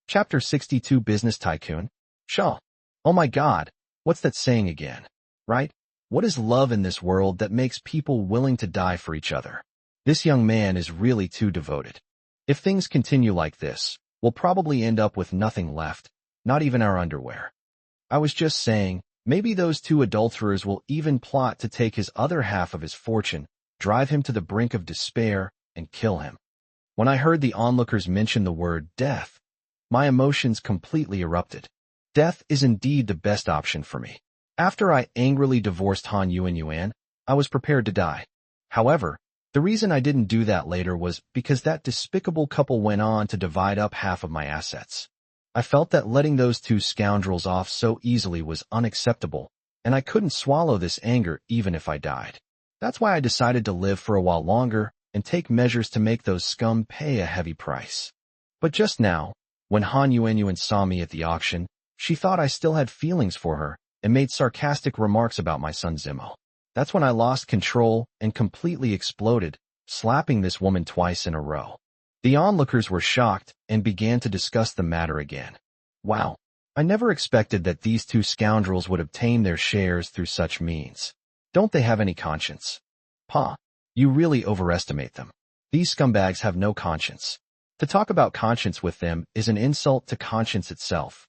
Chapter 62 Business Tycoon. Shaw. Oh my God, what's that saying again? Right? What is love in this world that makes people willing to die for each other? This young man is really too devoted. If things continue like this, we'll probably end up with nothing left, not even our underwear. I was just saying, maybe those two adulterers will even plot to take his other half of his fortune, drive him to the brink of despair, and kill him. When I heard the onlookers mention the word death, my emotions completely erupted. Death is indeed the best option for me. After I angrily divorced Han Yuanyuan, I was prepared to die. However, the reason I didn't do that later was because that despicable couple went on to divide up half of my assets. I felt that letting those two scoundrels off so easily was unacceptable, and I couldn't swallow this anger even if I died. That's why I decided to live for a while longer and take measures to make those scum pay a heavy price. But just now, when Han Yuanyuan saw me at the auction, she thought I still had feelings for her and made sarcastic remarks about my son Zimo. That's when I lost control and completely exploded, slapping this woman twice in a row. The onlookers were shocked and began to discuss the matter again. Wow, I never expected that these two scoundrels would obtain their shares through such means. Don't they have any conscience? Pa, you really overestimate them. These scumbags have no conscience. To talk about conscience with them is an insult to conscience itself.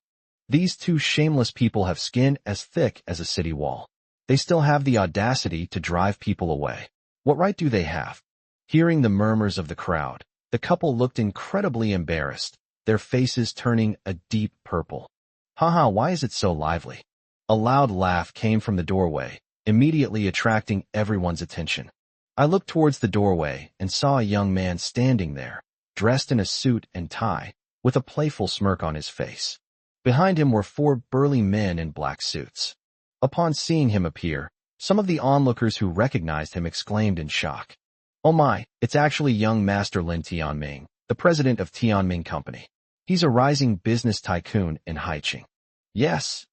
These two shameless people have skin as thick as a city wall. They still have the audacity to drive people away. What right do they have? Hearing the murmurs of the crowd, the couple looked incredibly embarrassed, their faces turning a deep purple. Haha, why is it so lively? A loud laugh came from the doorway, immediately attracting everyone's attention. I looked towards the doorway and saw a young man standing there, dressed in a suit and tie, with a playful smirk on his face. Behind him were 4 burly men in black suits. Upon seeing him appear, some of the onlookers who recognized him exclaimed in shock. Oh my, it's actually young Master Lin Tianming, the president of Tianming Company. He's a rising business tycoon in Haiqing. Yes,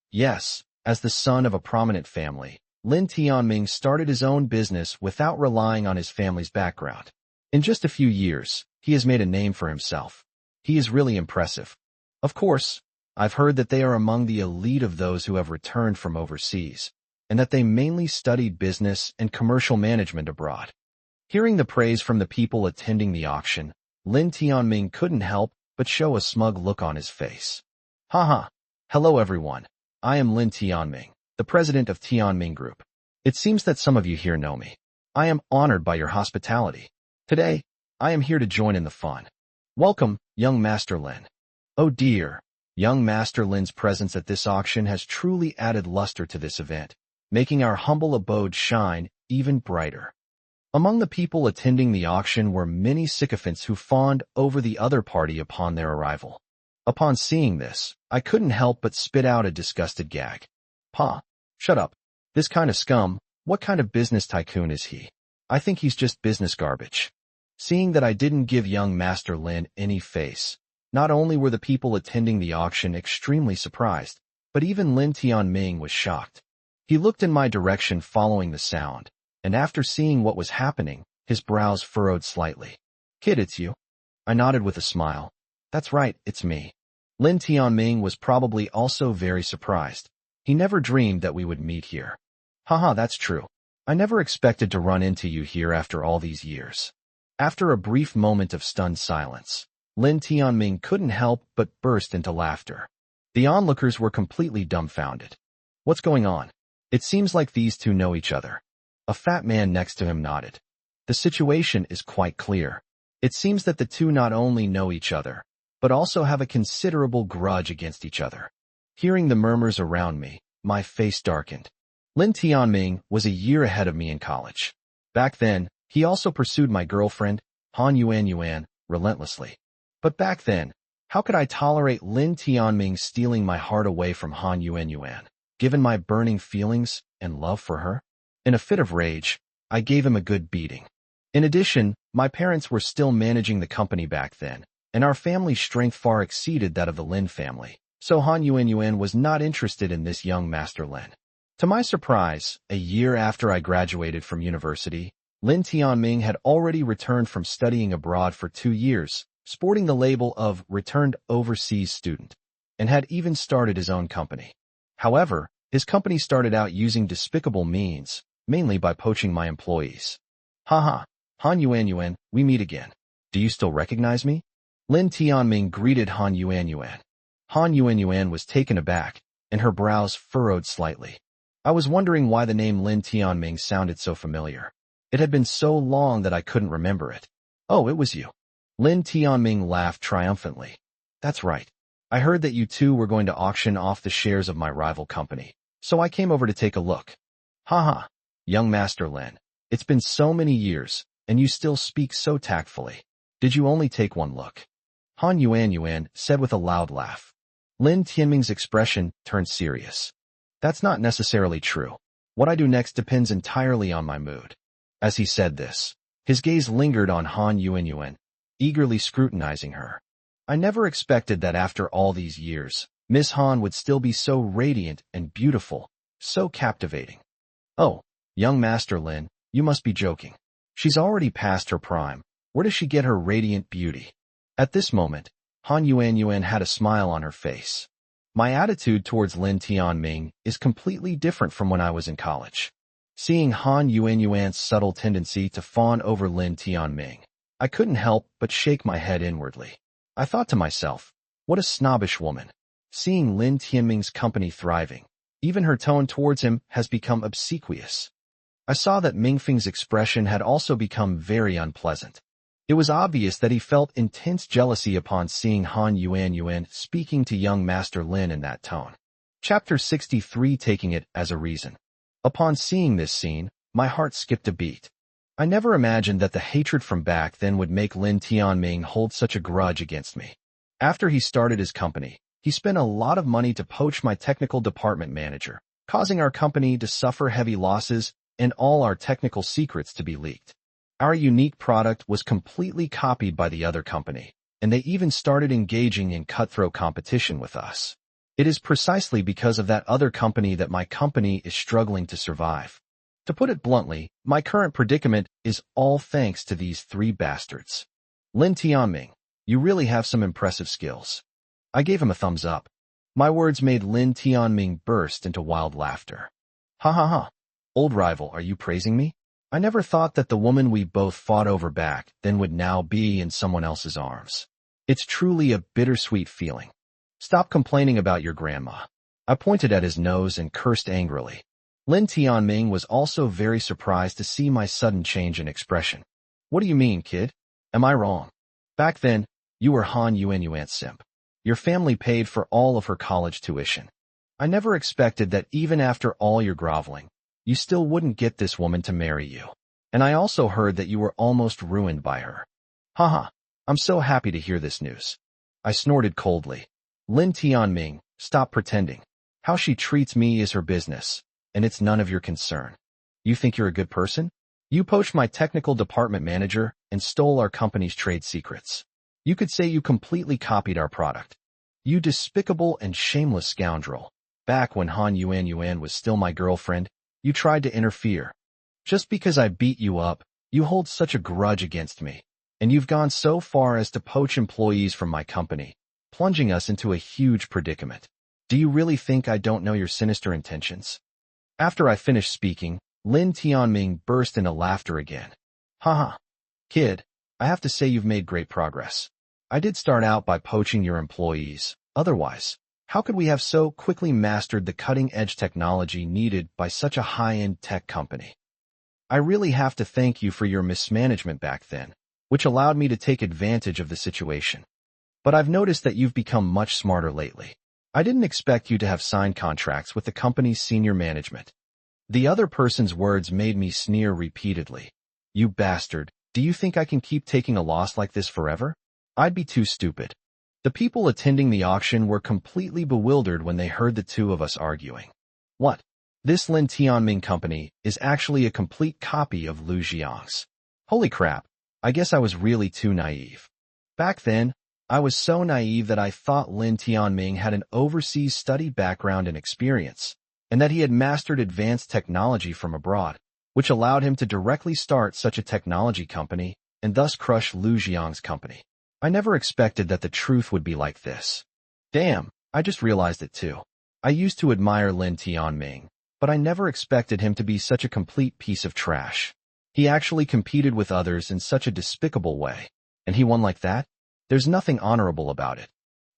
as the son of a prominent family, Lin Tianming started his own business without relying on his family's background. In just a few years, he has made a name for himself. He is really impressive. Of course, I've heard that they are among the elite of those who have returned from overseas, and that they mainly studied business and commercial management abroad. Hearing the praise from the people attending the auction, Lin Tianming couldn't help but show a smug look on his face. Haha. Hello everyone. I am Lin Tianming, the president of Tianming Group. It seems that some of you here know me. I am honored by your hospitality. Today, I am here to join in the fun. Welcome, young Master Lin. Oh dear, young Master Lin's presence at this auction has truly added luster to this event, making our humble abode shine even brighter. Among the people attending the auction were many sycophants who fawned over the other party upon their arrival. Upon seeing this, I couldn't help but spit out a disgusted gag. Pa, shut up. This kind of scum, what kind of business tycoon is he? I think he's just business garbage. Seeing that I didn't give young Master Lin any face, not only were the people attending the auction extremely surprised, but even Lin Tianming was shocked. He looked in my direction following the sound, and after seeing what was happening, his brows furrowed slightly. Kid, it's you? I nodded with a smile. That's right, it's me. Lin Tianming was probably also very surprised. He never dreamed that we would meet here. Haha, that's true. I never expected to run into you here after all these years. After a brief moment of stunned silence, Lin Tianming couldn't help but burst into laughter. The onlookers were completely dumbfounded. What's going on? It seems like these two know each other. A fat man next to him nodded. The situation is quite clear. It seems that the two not only know each other, but also have a considerable grudge against each other. Hearing the murmurs around me, my face darkened. Lin Tianming was a year ahead of me in college. Back then, he also pursued my girlfriend, Han Yuan, relentlessly. But back then, how could I tolerate Lin Tianming stealing my heart away from Han Yuan, given my burning feelings and love for her? In a fit of rage, I gave him a good beating. In addition, my parents were still managing the company back then, and our family's strength far exceeded that of the Lin family, so Han Yuan was not interested in this young Master Lin. To my surprise, a year after I graduated from university, Lin Tianming had already returned from studying abroad for 2 years, sporting the label of returned overseas student, and had even started his own company. However, his company started out using despicable means, mainly by poaching my employees. Haha, Han Yuan, we meet again. Do you still recognize me? Lin Tianming greeted Han Yuan. Han Yuan was taken aback, and her brows furrowed slightly. I was wondering why the name Lin Tianming sounded so familiar. It had been so long that I couldn't remember it. Oh, it was you. Lin Tianming laughed triumphantly. That's right. I heard that you two were going to auction off the shares of my rival company, so I came over to take a look. Haha, young Master Lin, it's been so many years, and you still speak so tactfully. Did you only take one look? Han Yuan said with a loud laugh. Lin Tianming's expression turned serious. That's not necessarily true. What I do next depends entirely on my mood. As he said this, his gaze lingered on Han Yuan, eagerly scrutinizing her. I never expected that after all these years, Miss Han would still be so radiant and beautiful, so captivating. Oh, young Master Lin, you must be joking. She's already past her prime. Where does she get her radiant beauty? At this moment, Han Yuan had a smile on her face. My attitude towards Lin Tianming is completely different from when I was in college. Seeing Han Yuan's subtle tendency to fawn over Lin Tianming, I couldn't help but shake my head inwardly. I thought to myself, what a snobbish woman. Seeing Lin Tianming's company thriving, even her tone towards him has become obsequious. I saw that Mingfeng's expression had also become very unpleasant. It was obvious that he felt intense jealousy upon seeing Han Yuan speaking to young Master Lin in that tone. Chapter 63, taking it as a reason. Upon seeing this scene, my heart skipped a beat. I never imagined that the hatred from back then would make Lin Tianming hold such a grudge against me. After he started his company, he spent a lot of money to poach my technical department manager, causing our company to suffer heavy losses and all our technical secrets to be leaked. Our unique product was completely copied by the other company, and they even started engaging in cutthroat competition with us. It is precisely because of that other company that my company is struggling to survive. To put it bluntly, my current predicament is all thanks to these 3 bastards. Lin Tianming, you really have some impressive skills. I gave him a thumbs up. My words made Lin Tianming burst into wild laughter. Ha ha ha. Old rival, are you praising me? I never thought that the woman we both fought over back then would now be in someone else's arms. It's truly a bittersweet feeling. Stop complaining about your grandma. I pointed at his nose and cursed angrily. Lin Tianming was also very surprised to see my sudden change in expression. What do you mean, kid? Am I wrong? Back then, You were Han Yuan simp. Your family paid for all of her college tuition. I never expected that even after all your groveling, you still wouldn't get this woman to marry you. And I also heard that you were almost ruined by her. Haha, I'm so happy to hear this news. I snorted coldly. Lin Tianming, stop pretending. How she treats me is her business, and it's none of your concern. You think you're a good person? You poached my technical department manager and stole our company's trade secrets. You could say you completely copied our product. You despicable and shameless scoundrel. Back when Han Yuan was still my girlfriend, you tried to interfere. Just because I beat you up, you hold such a grudge against me. And you've gone so far as to poach employees from my company, plunging us into a huge predicament. Do you really think I don't know your sinister intentions? After I finished speaking, Lin Tianming burst into laughter again. Haha. Kid, I have to say you've made great progress. I did start out by poaching your employees. Otherwise, how could we have so quickly mastered the cutting-edge technology needed by such a high-end tech company? I really have to thank you for your mismanagement back then, which allowed me to take advantage of the situation. But I've noticed that you've become much smarter lately. I didn't expect you to have signed contracts with the company's senior management. The other person's words made me sneer repeatedly. You bastard, do you think I can keep taking a loss like this forever? I'd be too stupid. The people attending the auction were completely bewildered when they heard the two of us arguing. What? This Lin Tianming company is actually a complete copy of Lu Jiang's. Holy crap, I guess I was really too naive. Back then, I was so naive that I thought Lin Tianming had an overseas study background and experience, and that he had mastered advanced technology from abroad, which allowed him to directly start such a technology company and thus crush Lu Jiang's company. I never expected that the truth would be like this. Damn, I just realized it too. I used to admire Lin Tianming, but I never expected him to be such a complete piece of trash. He actually competed with others in such a despicable way, and he won like that? There's nothing honorable about it.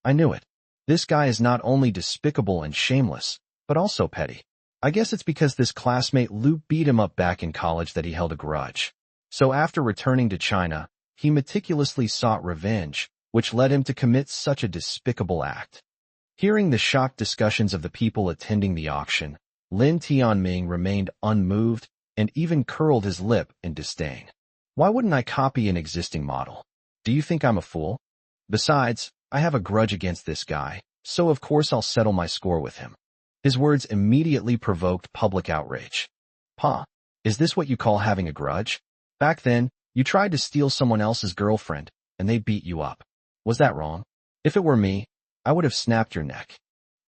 I knew it. This guy is not only despicable and shameless, but also petty. I guess it's because this classmate Lu beat him up back in college that he held a grudge. So after returning to China, he meticulously sought revenge, which led him to commit such a despicable act. Hearing the shocked discussions of the people attending the auction, Lin Tianming remained unmoved and even curled his lip in disdain. Why wouldn't I copy an existing model? Do you think I'm a fool? Besides, I have a grudge against this guy, so of course I'll settle my score with him. His words immediately provoked public outrage. Pa, is this what you call having a grudge? Back then, you tried to steal someone else's girlfriend, and they beat you up. Was that wrong? If it were me, I would have snapped your neck.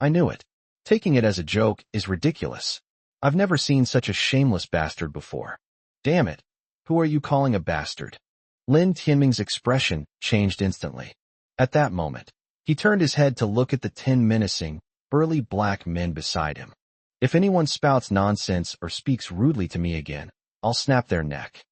I knew it. Taking it as a joke is ridiculous. I've never seen such a shameless bastard before. Damn it. Who are you calling a bastard? Lin Tianming's expression changed instantly. At that moment, he turned his head to look at the 10 menacing, burly black men beside him. If anyone spouts nonsense or speaks rudely to me again, I'll snap their neck.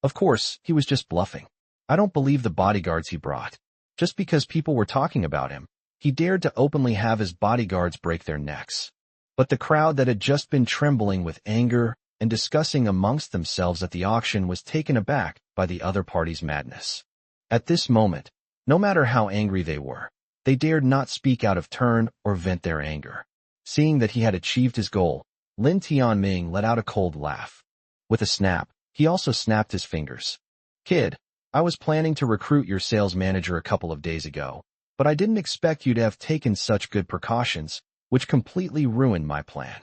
Of course, he was just bluffing. I don't believe the bodyguards he brought. Just because people were talking about him, he dared to openly have his bodyguards break their necks. But the crowd that had just been trembling with anger and discussing amongst themselves at the auction was taken aback by the other party's madness. At this moment, no matter how angry they were, they dared not speak out of turn or vent their anger. Seeing that he had achieved his goal, Lin Tianming let out a cold laugh. With a snap, he also snapped his fingers. Kid, I was planning to recruit your sales manager a couple of days ago, but I didn't expect you to have taken such good precautions, which completely ruined my plan.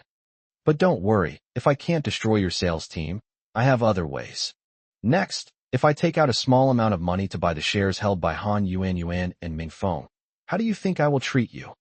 But don't worry, if I can't destroy your sales team, I have other ways. Next, if I take out a small amount of money to buy the shares held by Han Yuan and Ming Feng, how do you think I will treat you?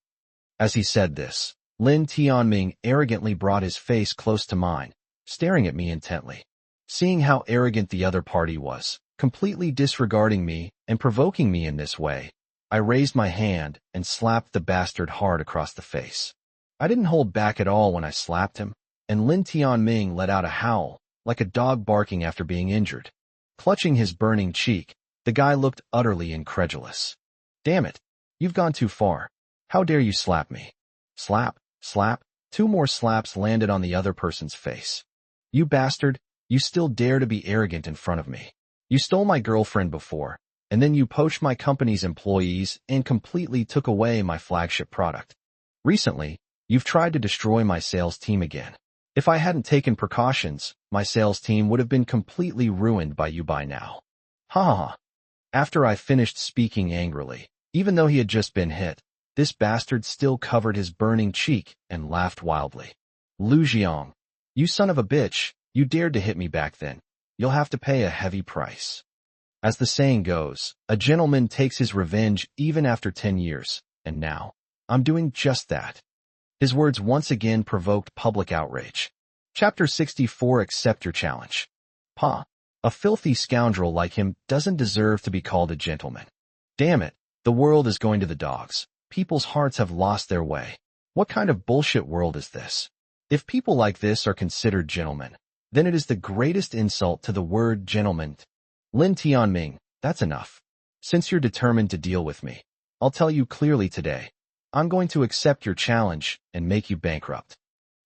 As he said this, Lin Tianming arrogantly brought his face close to mine, staring at me intently. Seeing how arrogant the other party was, completely disregarding me and provoking me in this way, I raised my hand and slapped the bastard hard across the face. I didn't hold back at all when I slapped him, and Lin Tianming let out a howl, like a dog barking after being injured. Clutching his burning cheek, the guy looked utterly incredulous. Damn it, you've gone too far. How dare you slap me? Slap, slap, 2 more slaps landed on the other person's face. You bastard, you still dare to be arrogant in front of me. You stole my girlfriend before, and then you poached my company's employees and completely took away my flagship product. Recently, you've tried to destroy my sales team again. If I hadn't taken precautions, my sales team would have been completely ruined by you by now. Ha ha ha. After I finished speaking angrily, even though he had just been hit, this bastard still covered his burning cheek and laughed wildly. Lu Jiang, you son of a bitch, you dared to hit me back then. You'll have to pay a heavy price. As the saying goes, a gentleman takes his revenge even after 10 years, and now, I'm doing just that. His words once again provoked public outrage. Chapter 64. Accept your challenge. Pa, a filthy scoundrel like him doesn't deserve to be called a gentleman. Damn it, the world is going to the dogs. People's hearts have lost their way. What kind of bullshit world is this? If people like this are considered gentlemen, then it is the greatest insult to the word gentleman. Lin Tianming, that's enough. Since you're determined to deal with me, I'll tell you clearly today. I'm going to accept your challenge and make you bankrupt.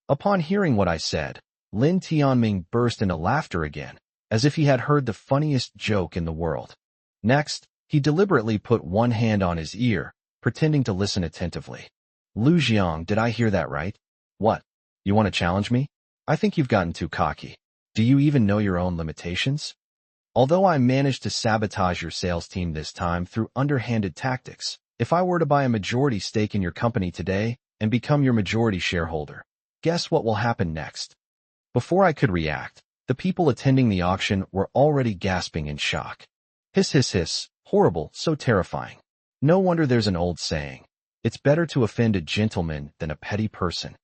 Upon hearing what I said, Lin Tianming burst into laughter again, as if he had heard the funniest joke in the world. Next, he deliberately put one hand on his ear, pretending to listen attentively. Lu Jiang, did I hear that right? What? You want to challenge me? I think you've gotten too cocky. Do you even know your own limitations? Although I managed to sabotage your sales team this time through underhanded tactics, if I were to buy a majority stake in your company today and become your majority shareholder, guess what will happen next? Before I could react, the people attending the auction were already gasping in shock. Hiss hiss hiss, horrible, so terrifying. No wonder there's an old saying. It's better to offend a gentleman than a petty person.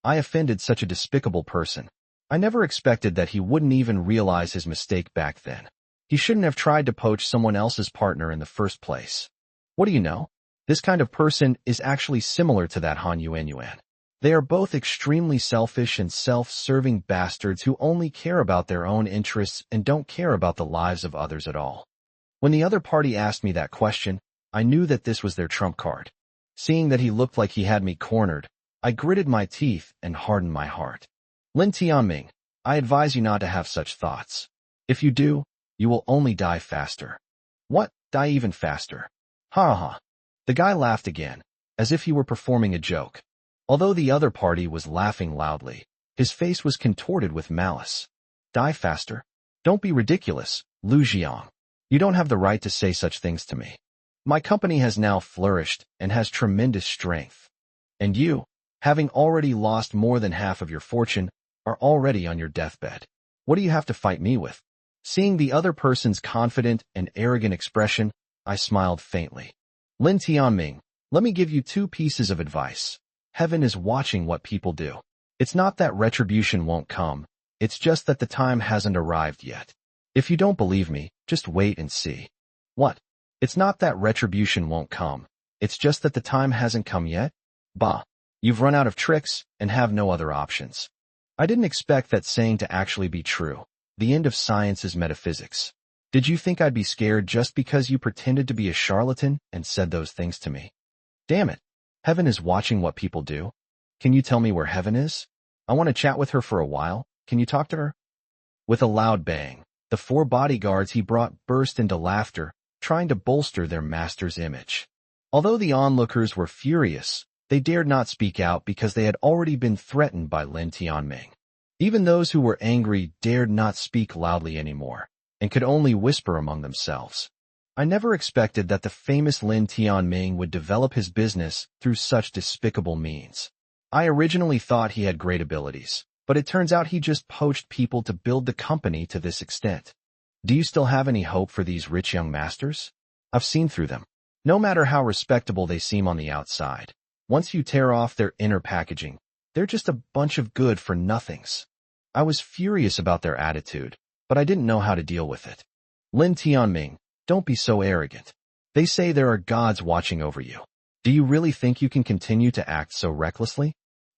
I offended such a despicable person. I never expected that he wouldn't even realize his mistake back then. He shouldn't have tried to poach someone else's partner in the first place. What do you know? This kind of person is actually similar to that Han Yuan. They are both extremely selfish and self-serving bastards who only care about their own interests and don't care about the lives of others at all. When the other party asked me that question, I knew that this was their trump card. Seeing that he looked like he had me cornered, I gritted my teeth and hardened my heart. Lin Tianming, I advise you not to have such thoughts. If you do, you will only die faster. What? Die even faster? Ha ha. The guy laughed again, as if he were performing a joke. Although the other party was laughing loudly, his face was contorted with malice. Die faster? Don't be ridiculous, Lu Jiang. You don't have the right to say such things to me. My company has now flourished and has tremendous strength. And you, having already lost more than half of your fortune, are already on your deathbed. What do you have to fight me with? Seeing the other person's confident and arrogant expression, I smiled faintly. Lin Tianming, let me give you 2 pieces of advice. Heaven is watching what people do. It's not that retribution won't come, it's just that the time hasn't arrived yet. If you don't believe me, just wait and see. What? It's not that retribution won't come, it's just that the time hasn't come yet? Bah, you've run out of tricks and have no other options. I didn't expect that saying to actually be true. The end of science is metaphysics. Did you think I'd be scared just because you pretended to be a charlatan and said those things to me? Damn it. Heaven is watching what people do. Can you tell me where Heaven is? I want to chat with her for a while. Can you talk to her? With a loud bang, the 4 bodyguards he brought burst into laughter, trying to bolster their master's image. Although the onlookers were furious, they dared not speak out because they had already been threatened by Lin Tianming. Even those who were angry dared not speak loudly anymore, and could only whisper among themselves. I never expected that the famous Lin Tianming would develop his business through such despicable means. I originally thought he had great abilities, but it turns out he just poached people to build the company to this extent. Do you still have any hope for these rich young masters? I've seen through them. No matter how respectable they seem on the outside, once you tear off their inner packaging, they're just a bunch of good-for-nothings. I was furious about their attitude, but I didn't know how to deal with it. Lin Tianming, don't be so arrogant. They say there are gods watching over you. Do you really think you can continue to act so recklessly?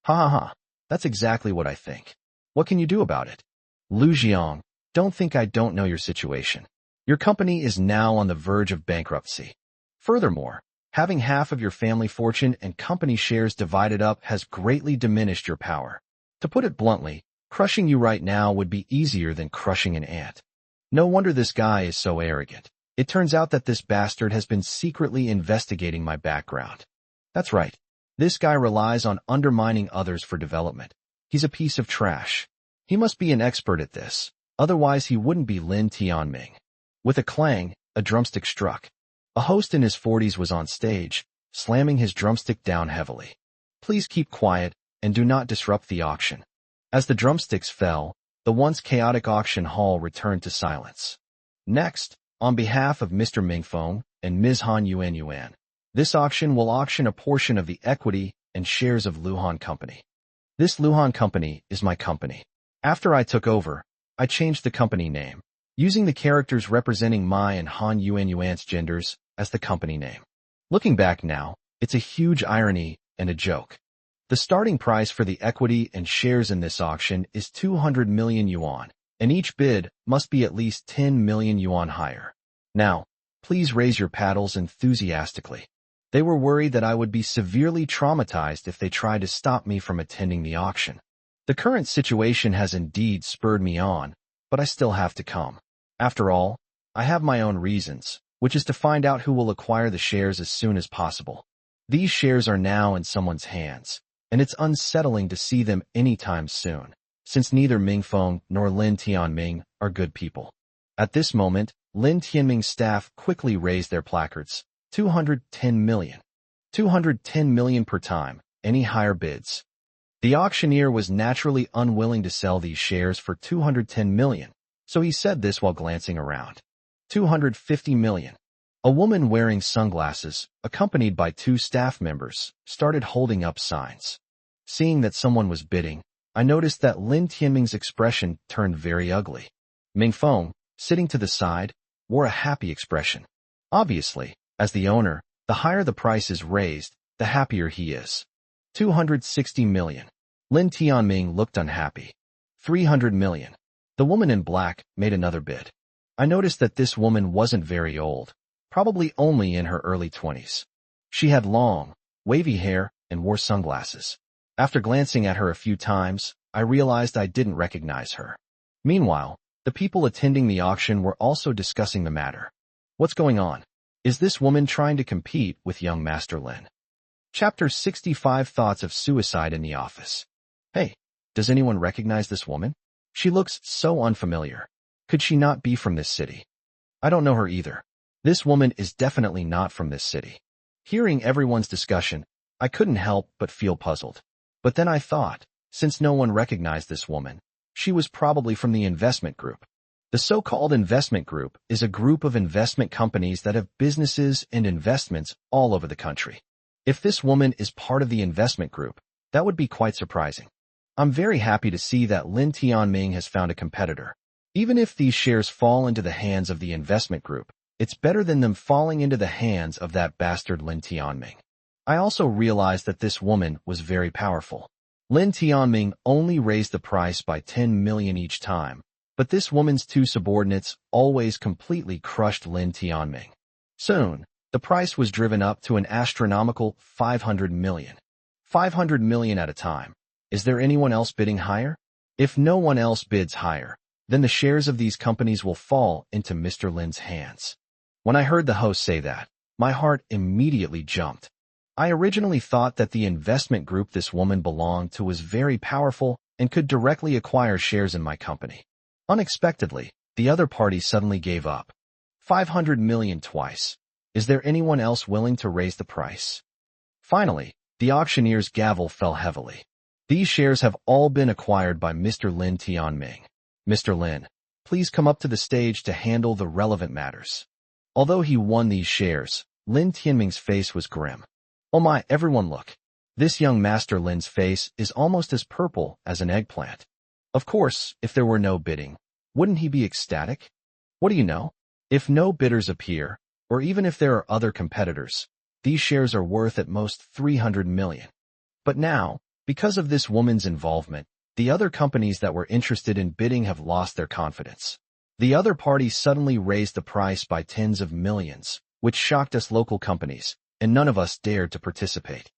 Ha ha ha, that's exactly what I think. What can you do about it? Lu Jiang, don't think I don't know your situation. Your company is now on the verge of bankruptcy. Furthermore, having half of your family fortune and company shares divided up has greatly diminished your power. To put it bluntly, crushing you right now would be easier than crushing an ant. No wonder this guy is so arrogant. It turns out that this bastard has been secretly investigating my background. That's right. This guy relies on undermining others for development. He's a piece of trash. He must be an expert at this. Otherwise, he wouldn't be Lin Tianming. With a clang, a drumstick struck. A host in his 40s was on stage, slamming his drumstick down heavily. Please keep quiet and do not disrupt the auction. As the drumsticks fell, the once chaotic auction hall returned to silence. Next, on behalf of Mr. Mingfeng and Ms. Han Yuan, this auction will auction a portion of the equity and shares of Luhan Company. This Luhan Company is my company. After I took over, I changed the company name, using the characters representing my and Han Yuan's genders as the company name. Looking back now, it's a huge irony and a joke. The starting price for the equity and shares in this auction is 200 million yuan, and each bid must be at least 10 million yuan higher. Now, please raise your paddles enthusiastically. They were worried that I would be severely traumatized if they tried to stop me from attending the auction. The current situation has indeed spurred me on, but I still have to come. After all, I have my own reasons, which is to find out who will acquire the shares as soon as possible. These shares are now in someone's hands, and it's unsettling to see them anytime soon, since neither Mingfeng nor Lin Tianming are good people. At this moment, Lin Tianming's staff quickly raised their placards. 210 million. 210 million per time, any higher bids. The auctioneer was naturally unwilling to sell these shares for 210 million, so he said this while glancing around. 250 million. A woman wearing sunglasses, accompanied by 2 staff members, started holding up signs. Seeing that someone was bidding, I noticed that Lin Tianming's expression turned very ugly. Mingfeng, sitting to the side, wore a happy expression. Obviously, as the owner, the higher the price is raised, the happier he is. 260 million. Lin Tianming looked unhappy. 300 million. The woman in black made another bid. I noticed that this woman wasn't very old, probably only in her early 20s. She had long, wavy hair and wore sunglasses. After glancing at her a few times, I realized I didn't recognize her. Meanwhile, the people attending the auction were also discussing the matter. What's going on? Is this woman trying to compete with young Master Lin? Chapter 65 Thoughts of Suicide in the Office. Hey, does anyone recognize this woman? She looks so unfamiliar. Could she not be from this city? I don't know her either. This woman is definitely not from this city. Hearing everyone's discussion, I couldn't help but feel puzzled. But then I thought, since no one recognized this woman, she was probably from the investment group. The so-called investment group is a group of investment companies that have businesses and investments all over the country. If this woman is part of the investment group, that would be quite surprising. I'm very happy to see that Lin Tianming has found a competitor. Even if these shares fall into the hands of the investment group, it's better than them falling into the hands of that bastard Lin Tianming. I also realized that this woman was very powerful. Lin Tianming only raised the price by 10 million each time, but this woman's 2 subordinates always completely crushed Lin Tianming. Soon, the price was driven up to an astronomical 500 million. 500 million at a time. Is there anyone else bidding higher? If no one else bids higher, then the shares of these companies will fall into Mr. Lin's hands. When I heard the host say that, my heart immediately jumped. I originally thought that the investment group this woman belonged to was very powerful and could directly acquire shares in my company. Unexpectedly, the other party suddenly gave up. 500 million twice. Is there anyone else willing to raise the price? Finally, the auctioneer's gavel fell heavily. These shares have all been acquired by Mr. Lin Tianming. Mr. Lin, please come up to the stage to handle the relevant matters. Although he won these shares, Lin Tianming's face was grim. Oh my, everyone look. This young Master Lin's face is almost as purple as an eggplant. Of course, if there were no bidding, wouldn't he be ecstatic? What do you know? If no bidders appear, or even if there are other competitors, these shares are worth at most 300 million. But now, because of this woman's involvement, the other companies that were interested in bidding have lost their confidence. The other party suddenly raised the price by tens of millions, which shocked us local companies, and none of us dared to participate.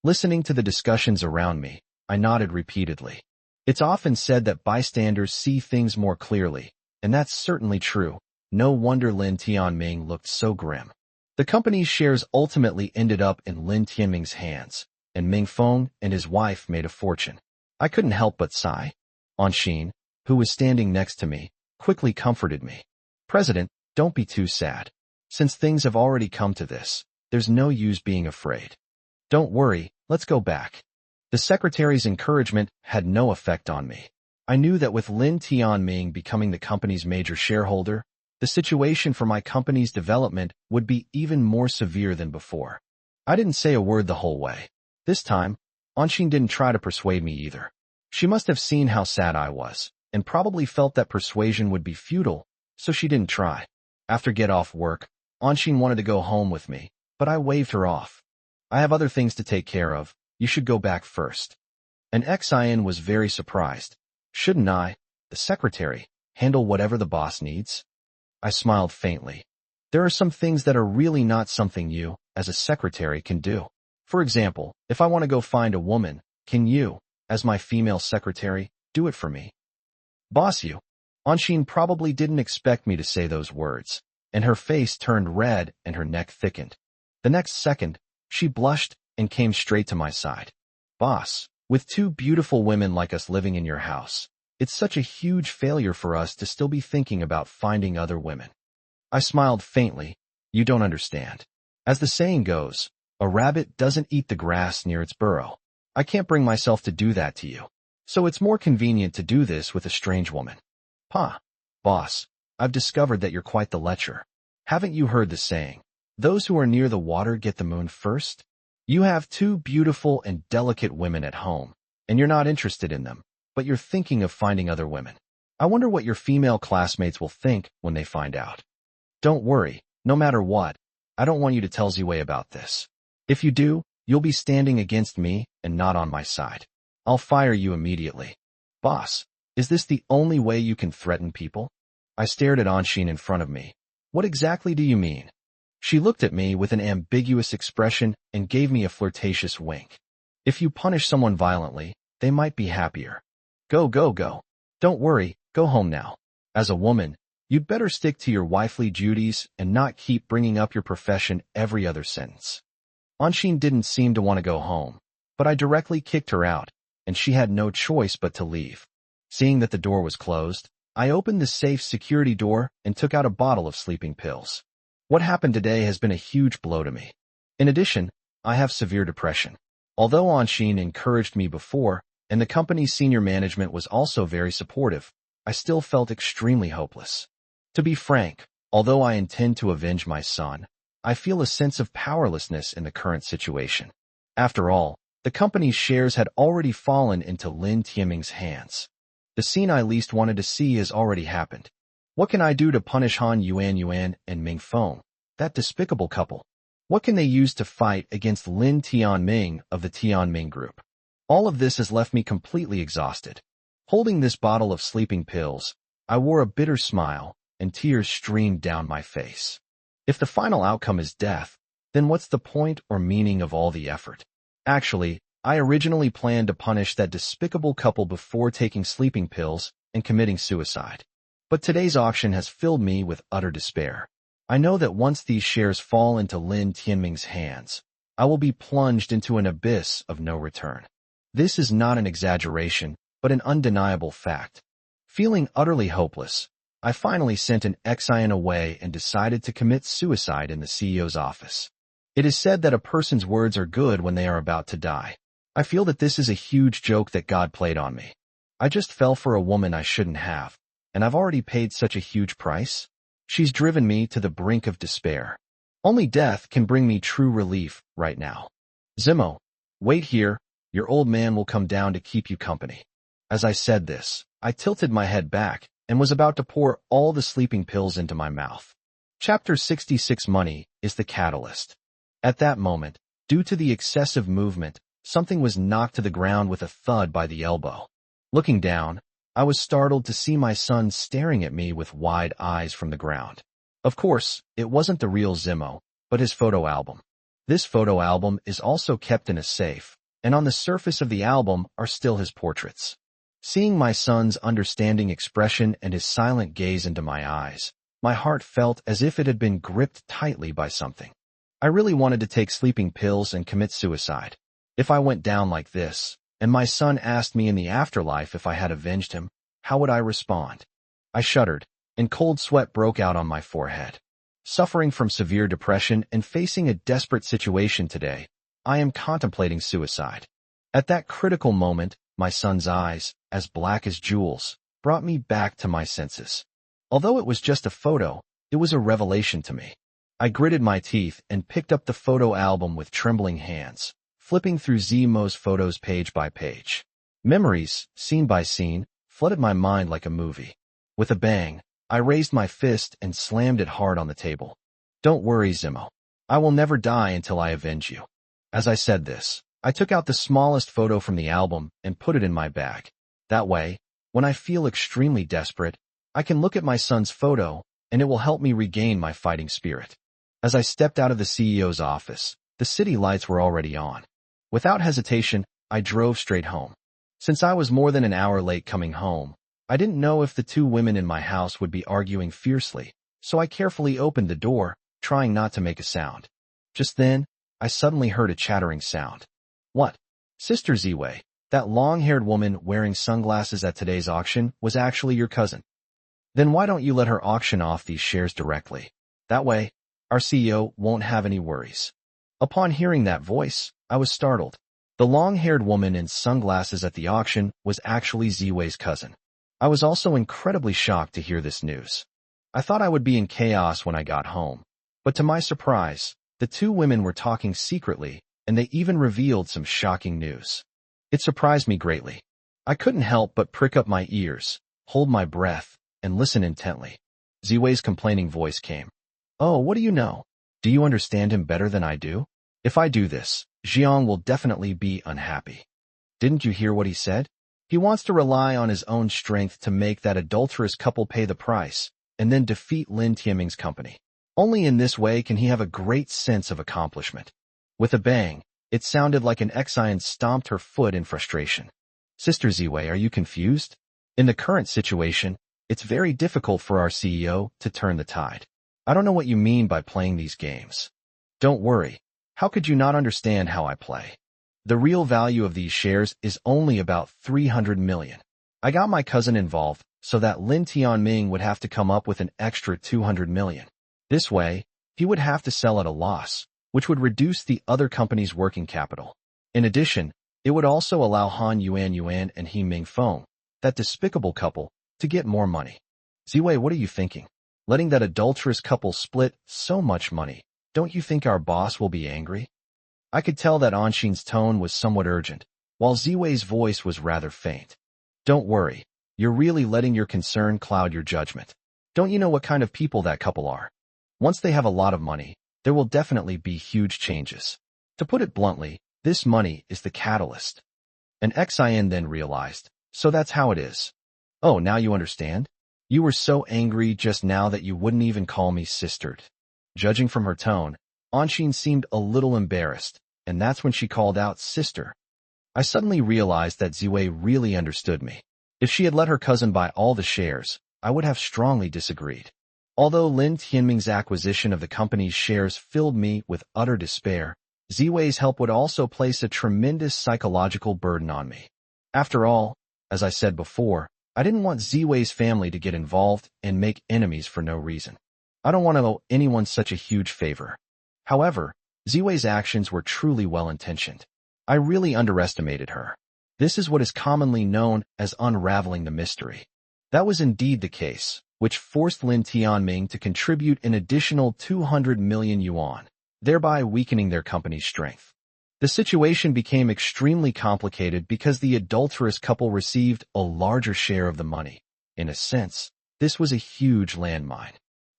Listening to the discussions around me, I nodded repeatedly. It's often said that bystanders see things more clearly, and that's certainly true. No wonder Lin Tianming looked so grim. The company's shares ultimately ended up in Lin Tianming's hands, and Ming Feng and his wife made a fortune. I couldn't help but sigh. Anxin, who was standing next to me, quickly comforted me. President, don't be too sad. Since things have already come to this, there's no use being afraid. Don't worry, let's go back. The secretary's encouragement had no effect on me. I knew that with Lin Tianming becoming the company's major shareholder, the situation for my company's development would be even more severe than before. I didn't say a word the whole way. This time, Anxin didn't try to persuade me either. She must have seen how sad I was, and probably felt that persuasion would be futile, so she didn't try. After get off work, Anxin wanted to go home with me, but I waved her off. I have other things to take care of. You should go back first. And Xian was very surprised. Shouldn't I, the secretary, handle whatever the boss needs? I smiled faintly. There are some things that are really not something you, as a secretary, can do. For example, if I want to go find a woman, can you, as my female secretary, do it for me? Boss you. Anxin probably didn't expect me to say those words, and her face turned red and her neck thickened. The next second, she blushed and came straight to my side. Boss, with two beautiful women like us living in your house, it's such a huge failure for us to still be thinking about finding other women. I smiled faintly. You don't understand. As the saying goes, a rabbit doesn't eat the grass near its burrow. I can't bring myself to do that to you. So it's more convenient to do this with a strange woman. Boss, I've discovered that you're quite the lecher. Haven't you heard the saying, those who are near the water get the moon first? You have two beautiful and delicate women at home, and you're not interested in them, but you're thinking of finding other women. I wonder what your female classmates will think when they find out. Don't worry, no matter what, I don't want you to tell Ziwei about this. If you do, you'll be standing against me and not on my side. I'll fire you immediately. Boss, is this the only way you can threaten people? I stared at Anxin in front of me. What exactly do you mean? She looked at me with an ambiguous expression and gave me a flirtatious wink. If you punish someone violently, they might be happier. Go. Don't worry, go home now. As a woman, you'd better stick to your wifely duties and not keep bringing up your profession every other sentence. Anxin didn't seem to want to go home, but I directly kicked her out, and she had no choice but to leave. Seeing that the door was closed, I opened the safe security door and took out a bottle of sleeping pills. What happened today has been a huge blow to me. In addition, I have severe depression. Although Anxin encouraged me before, and the company's senior management was also very supportive, I still felt extremely hopeless. To be frank, although I intend to avenge my son, I feel a sense of powerlessness in the current situation. After all, the company's shares had already fallen into Lin Tianming's hands. The scene I least wanted to see has already happened. What can I do to punish Han Yuan and Ming Feng, that despicable couple? What can they use to fight against Lin Tianming of the Tianming Group? All of this has left me completely exhausted. Holding this bottle of sleeping pills, I wore a bitter smile, and tears streamed down my face. If the final outcome is death, then what's the point or meaning of all the effort? Actually, I originally planned to punish that despicable couple before taking sleeping pills and committing suicide. But today's auction has filled me with utter despair. I know that once these shares fall into Lin Tianming's hands, I will be plunged into an abyss of no return. This is not an exaggeration, but an undeniable fact. Feeling utterly hopeless, I finally sent an Xian away and decided to commit suicide in the CEO's office. It is said that a person's words are good when they are about to die. I feel that this is a huge joke that God played on me. I just fell for a woman I shouldn't have, and I've already paid such a huge price. She's driven me to the brink of despair. Only death can bring me true relief right now. Zimo, wait here, your old man will come down to keep you company. As I said this, I tilted my head back and was about to pour all the sleeping pills into my mouth. Chapter 66 Money is the catalyst. At that moment, due to the excessive movement, something was knocked to the ground with a thud by the elbow. Looking down, I was startled to see my son staring at me with wide eyes from the ground. Of course, it wasn't the real Zimo, but his photo album. This photo album is also kept in a safe, and on the surface of the album are still his portraits. Seeing my son's understanding expression and his silent gaze into my eyes, My heart felt as if it had been gripped tightly by something. I really wanted to take sleeping pills and commit suicide. If I went down like this, and my son asked me in the afterlife if I had avenged him, how would I respond? I shuddered, and cold sweat broke out on my forehead. Suffering from severe depression and facing a desperate situation today, I am contemplating suicide. At that critical moment, my son's eyes, as black as jewels, brought me back to my senses. Although it was just a photo, it was a revelation to me. I gritted my teeth and picked up the photo album with trembling hands, flipping through Zemo's photos page by page. Memories, scene by scene, flooded my mind like a movie. With a bang, I raised my fist and slammed it hard on the table. Don't worry, Zemo. I will never die until I avenge you. As I said this, I took out the smallest photo from the album and put it in my bag. That way, when I feel extremely desperate, I can look at my son's photo, and it will help me regain my fighting spirit. As I stepped out of the CEO's office, the city lights were already on. Without hesitation, I drove straight home. Since I was more than an hour late coming home, I didn't know if the two women in my house would be arguing fiercely, so I carefully opened the door, trying not to make a sound. Just then, I suddenly heard a chattering sound. What? Sister Ziwei, that long-haired woman wearing sunglasses at today's auction was actually your cousin. Then why don't you let her auction off these shares directly? That way, our CEO won't have any worries. Upon hearing that voice, I was startled. The long-haired woman in sunglasses at the auction was actually Ziwei's cousin. I was also incredibly shocked to hear this news. I thought I would be in chaos when I got home, but to my surprise, the two women were talking secretly, and they even revealed some shocking news. It surprised me greatly. I couldn't help but prick up my ears, hold my breath, and listen intently. Ziwei's complaining voice came. Oh, what do you know? Do you understand him better than I do? If I do this, Jiang will definitely be unhappy. Didn't you hear what he said? He wants to rely on his own strength to make that adulterous couple pay the price, and then defeat Lin Tianming's company. Only in this way can he have a great sense of accomplishment. With a bang, it sounded like an Xian stomped her foot in frustration. Sister Ziwei, are you confused? In the current situation, it's very difficult for our CEO to turn the tide. I don't know what you mean by playing these games. Don't worry. How could you not understand how I play? The real value of these shares is only about 300 million. I got my cousin involved so that Lin Tianming would have to come up with an extra 200 million. This way, he would have to sell at a loss, which would reduce the other company's working capital. In addition, it would also allow Han Yuan and He Mingfeng, that despicable couple, to get more money. Ziwei, what are you thinking? Letting that adulterous couple split so much money, don't you think our boss will be angry? I could tell that Anshin's tone was somewhat urgent, while Ziwei's voice was rather faint. Don't worry, you're really letting your concern cloud your judgment. Don't you know what kind of people that couple are? Once they have a lot of money, there will definitely be huge changes. To put it bluntly, this money is the catalyst. And Xian then realized, so that's how it is. Oh, now you understand? You were so angry just now that you wouldn't even call me sistered. Judging from her tone, Anshin seemed a little embarrassed, and that's when she called out sister. I suddenly realized that Ziwei really understood me. If she had let her cousin buy all the shares, I would have strongly disagreed. Although Lin Tianming's acquisition of the company's shares filled me with utter despair, Ziwei's help would also place a tremendous psychological burden on me. After all, as I said before, I didn't want Ziwei's family to get involved and make enemies for no reason. I don't want to owe anyone such a huge favor. However, Ziwei's actions were truly well-intentioned. I really underestimated her. This is what is commonly known as unraveling the mystery. That was indeed the case, which forced Lin Tianming to contribute an additional 200 million yuan, thereby weakening their company's strength. The situation became extremely complicated because the adulterous couple received a larger share of the money. In a sense, this was a huge landmine.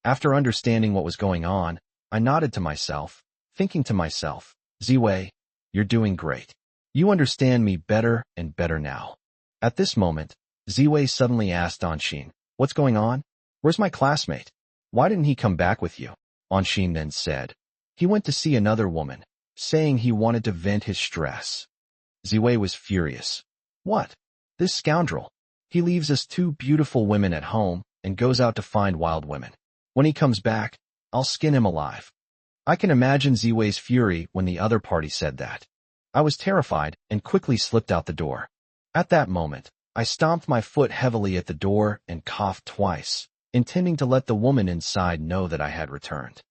After understanding what was going on, I nodded to myself, thinking to myself, Ziwei, you're doing great. You understand me better and better now. At this moment, Ziwei suddenly asked Anshin, what's going on? Where's my classmate? Why didn't he come back with you? Anshin then said, he went to see another woman, saying he wanted to vent his stress. Ziwei was furious. What? This scoundrel. He leaves us two beautiful women at home and goes out to find wild women. When he comes back, I'll skin him alive. I can imagine Ziwei's fury when the other party said that. I was terrified and quickly slipped out the door. At that moment, I stomped my foot heavily at the door and coughed twice, intending to let the woman inside know that I had returned.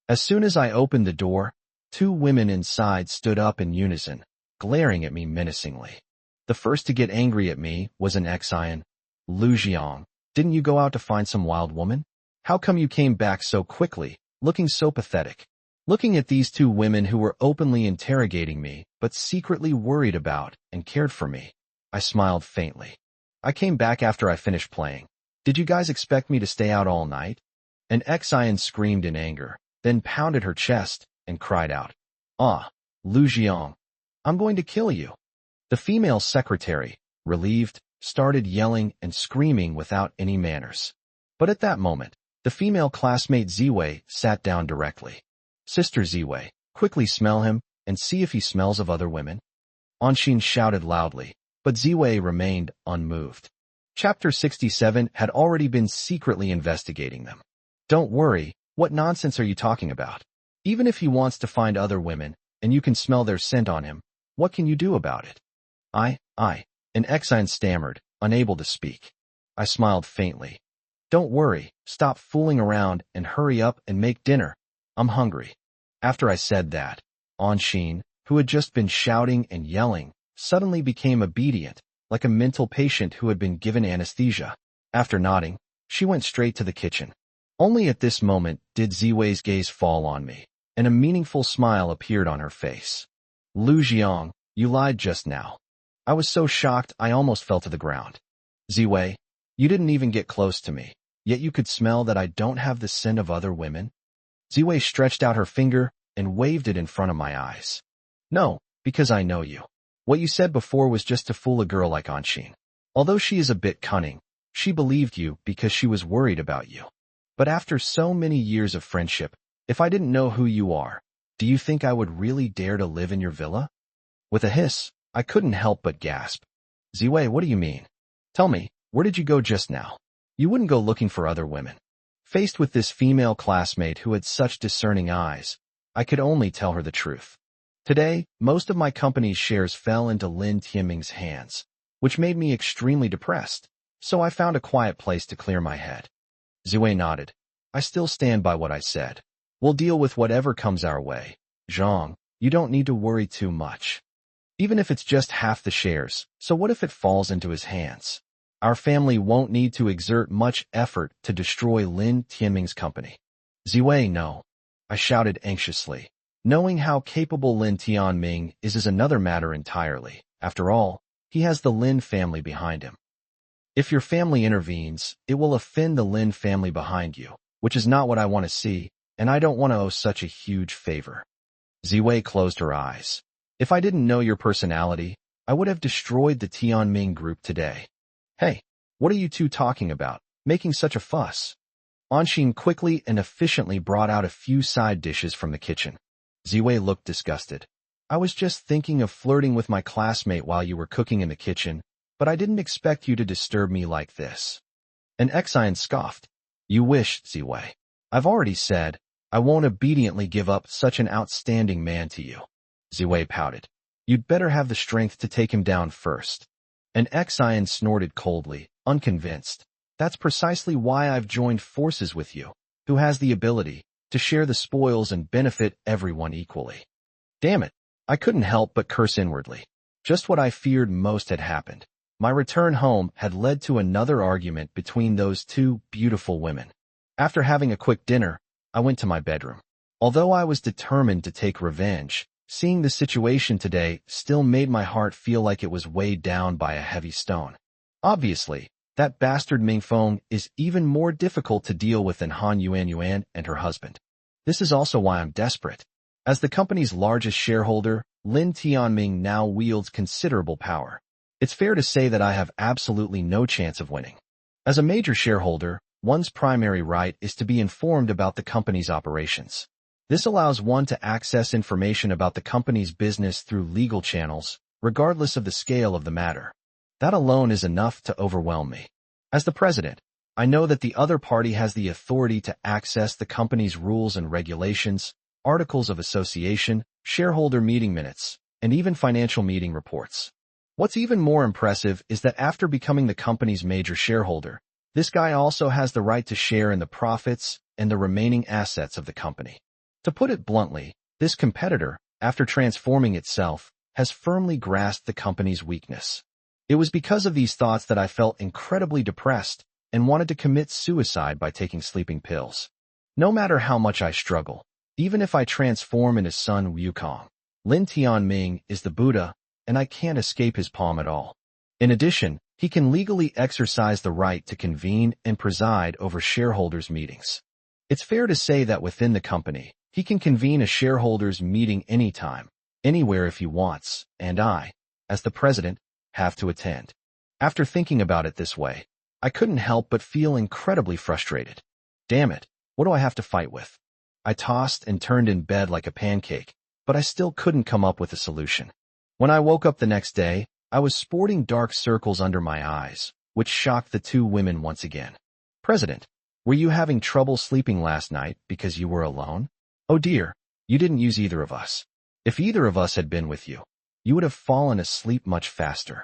As soon as I opened the door, two women inside stood up in unison, glaring at me menacingly. The first to get angry at me was an ex-Ion. Lu Jiang, didn't you go out to find some wild woman? How come you came back so quickly, looking so pathetic? Looking at these two women who were openly interrogating me, but secretly worried about and cared for me, I smiled faintly. I came back after I finished playing. Did you guys expect me to stay out all night? An ex-Ion screamed in anger, then pounded her chest and cried out, "Ah, Lu Jiang, I'm going to kill you." The female secretary, relieved, started yelling and screaming without any manners. But at that moment, the female classmate Ziwei sat down directly. "Sister Ziwei, quickly smell him and see if he smells of other women." Anshin shouted loudly, but Ziwei remained unmoved. Chapter 67 had already been secretly investigating them. "Don't worry, what nonsense are you talking about? Even if he wants to find other women, and you can smell their scent on him, what can you do about it?" An ex-Ion stammered, unable to speak. I smiled faintly. "Don't worry, stop fooling around and hurry up and make dinner. I'm hungry." After I said that, Anshin, who had just been shouting and yelling, suddenly became obedient, like a mental patient who had been given anesthesia. After nodding, she went straight to the kitchen. Only at this moment did Ziwei's gaze fall on me, and a meaningful smile appeared on her face. "Lu Jiang, you lied just now." I was so shocked I almost fell to the ground. "Ziwei, you didn't even get close to me, yet you could smell that I don't have the scent of other women?" Ziwei stretched out her finger and waved it in front of my eyes. "No, because I know you. What you said before was just to fool a girl like Anshin. Although she is a bit cunning, she believed you because she was worried about you. But after so many years of friendship, if I didn't know who you are, do you think I would really dare to live in your villa?" With a hiss, I couldn't help but gasp. "Ziwei, what do you mean? Tell me, where did you go just now? You wouldn't go looking for other women." Faced with this female classmate who had such discerning eyes, I could only tell her the truth. Today, most of my company's shares fell into Lin Tianming's hands, which made me extremely depressed, so I found a quiet place to clear my head. Ziwei nodded. "I still stand by what I said. We'll deal with whatever comes our way. Zhang, you don't need to worry too much. Even if it's just half the shares, so what if it falls into his hands? Our family won't need to exert much effort to destroy Lin Tianming's company." "Ziwei, no," I shouted anxiously. Knowing how capable Lin Tianming is another matter entirely. After all, he has the Lin family behind him. If your family intervenes, it will offend the Lin family behind you, which is not what I want to see, and I don't want to owe such a huge favor. Ziwei closed her eyes. "If I didn't know your personality, I would have destroyed the Tianming group today." "Hey, what are you two talking about, making such a fuss?" Anshin quickly and efficiently brought out a few side dishes from the kitchen. Ziwei looked disgusted. "I was just thinking of flirting with my classmate while you were cooking in the kitchen, but I didn't expect you to disturb me like this." An ex-Ion scoffed. "You wish, Ziwei. I've already said, I won't obediently give up such an outstanding man to you." Ziwei pouted. "You'd better have the strength to take him down first." An ex-Ion snorted coldly, unconvinced. "That's precisely why I've joined forces with you, who has the ability to share the spoils and benefit everyone equally." Damn it, I couldn't help but curse inwardly. Just what I feared most had happened. My return home had led to another argument between those two beautiful women. After having a quick dinner, I went to my bedroom. Although I was determined to take revenge, seeing the situation today still made my heart feel like it was weighed down by a heavy stone. Obviously, that bastard Mingfeng is even more difficult to deal with than Han Yuan and her husband. This is also why I'm desperate. As the company's largest shareholder, Lin Tianming now wields considerable power. It's fair to say that I have absolutely no chance of winning. As a major shareholder, one's primary right is to be informed about the company's operations. This allows one to access information about the company's business through legal channels, regardless of the scale of the matter. That alone is enough to overwhelm me. As the president, I know that the other party has the authority to access the company's rules and regulations, articles of association, shareholder meeting minutes, and even financial meeting reports. What's even more impressive is that after becoming the company's major shareholder, this guy also has the right to share in the profits and the remaining assets of the company. To put it bluntly, this competitor, after transforming itself, has firmly grasped the company's weakness. It was because of these thoughts that I felt incredibly depressed and wanted to commit suicide by taking sleeping pills. No matter how much I struggle, even if I transform into Sun Wukong, Lin Tianming is the Buddha, and I can't escape his palm at all. In addition, he can legally exercise the right to convene and preside over shareholders' meetings. It's fair to say that within the company, he can convene a shareholders' meeting anytime, anywhere if he wants, and I, as the president, have to attend. After thinking about it this way, I couldn't help but feel incredibly frustrated. Damn it, what do I have to fight with? I tossed and turned in bed like a pancake, but I still couldn't come up with a solution. When I woke up the next day, I was sporting dark circles under my eyes, which shocked the two women once again. President, were you having trouble sleeping last night because you were alone? Oh dear, you didn't use either of us. If either of us had been with you, you would have fallen asleep much faster.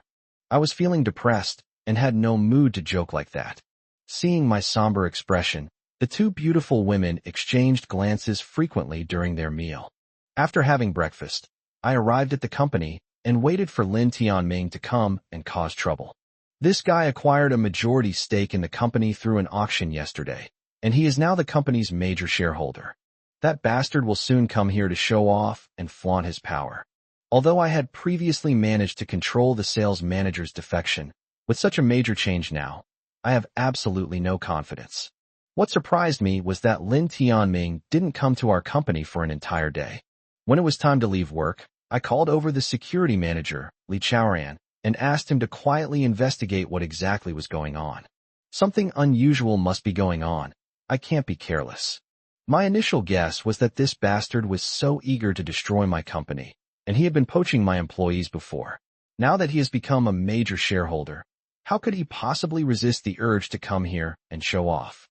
I was feeling depressed and had no mood to joke like that. Seeing my somber expression, the two beautiful women exchanged glances frequently during their meal. After having breakfast, I arrived at the company and waited for Lin Tianming to come and cause trouble. This guy acquired a majority stake in the company through an auction yesterday, and he is now the company's major shareholder. That bastard will soon come here to show off and flaunt his power. Although I had previously managed to control the sales manager's defection, with such a major change now, I have absolutely no confidence. What surprised me was that Lin Tianming didn't come to our company for an entire day. When it was time to leave work, I called over the security manager, Li Chaoran, and asked him to quietly investigate what exactly was going on. Something unusual must be going on. I can't be careless. My initial guess was that this bastard was so eager to destroy my company, and he had been poaching my employees before. Now that he has become a major shareholder, how could he possibly resist the urge to come here and show off?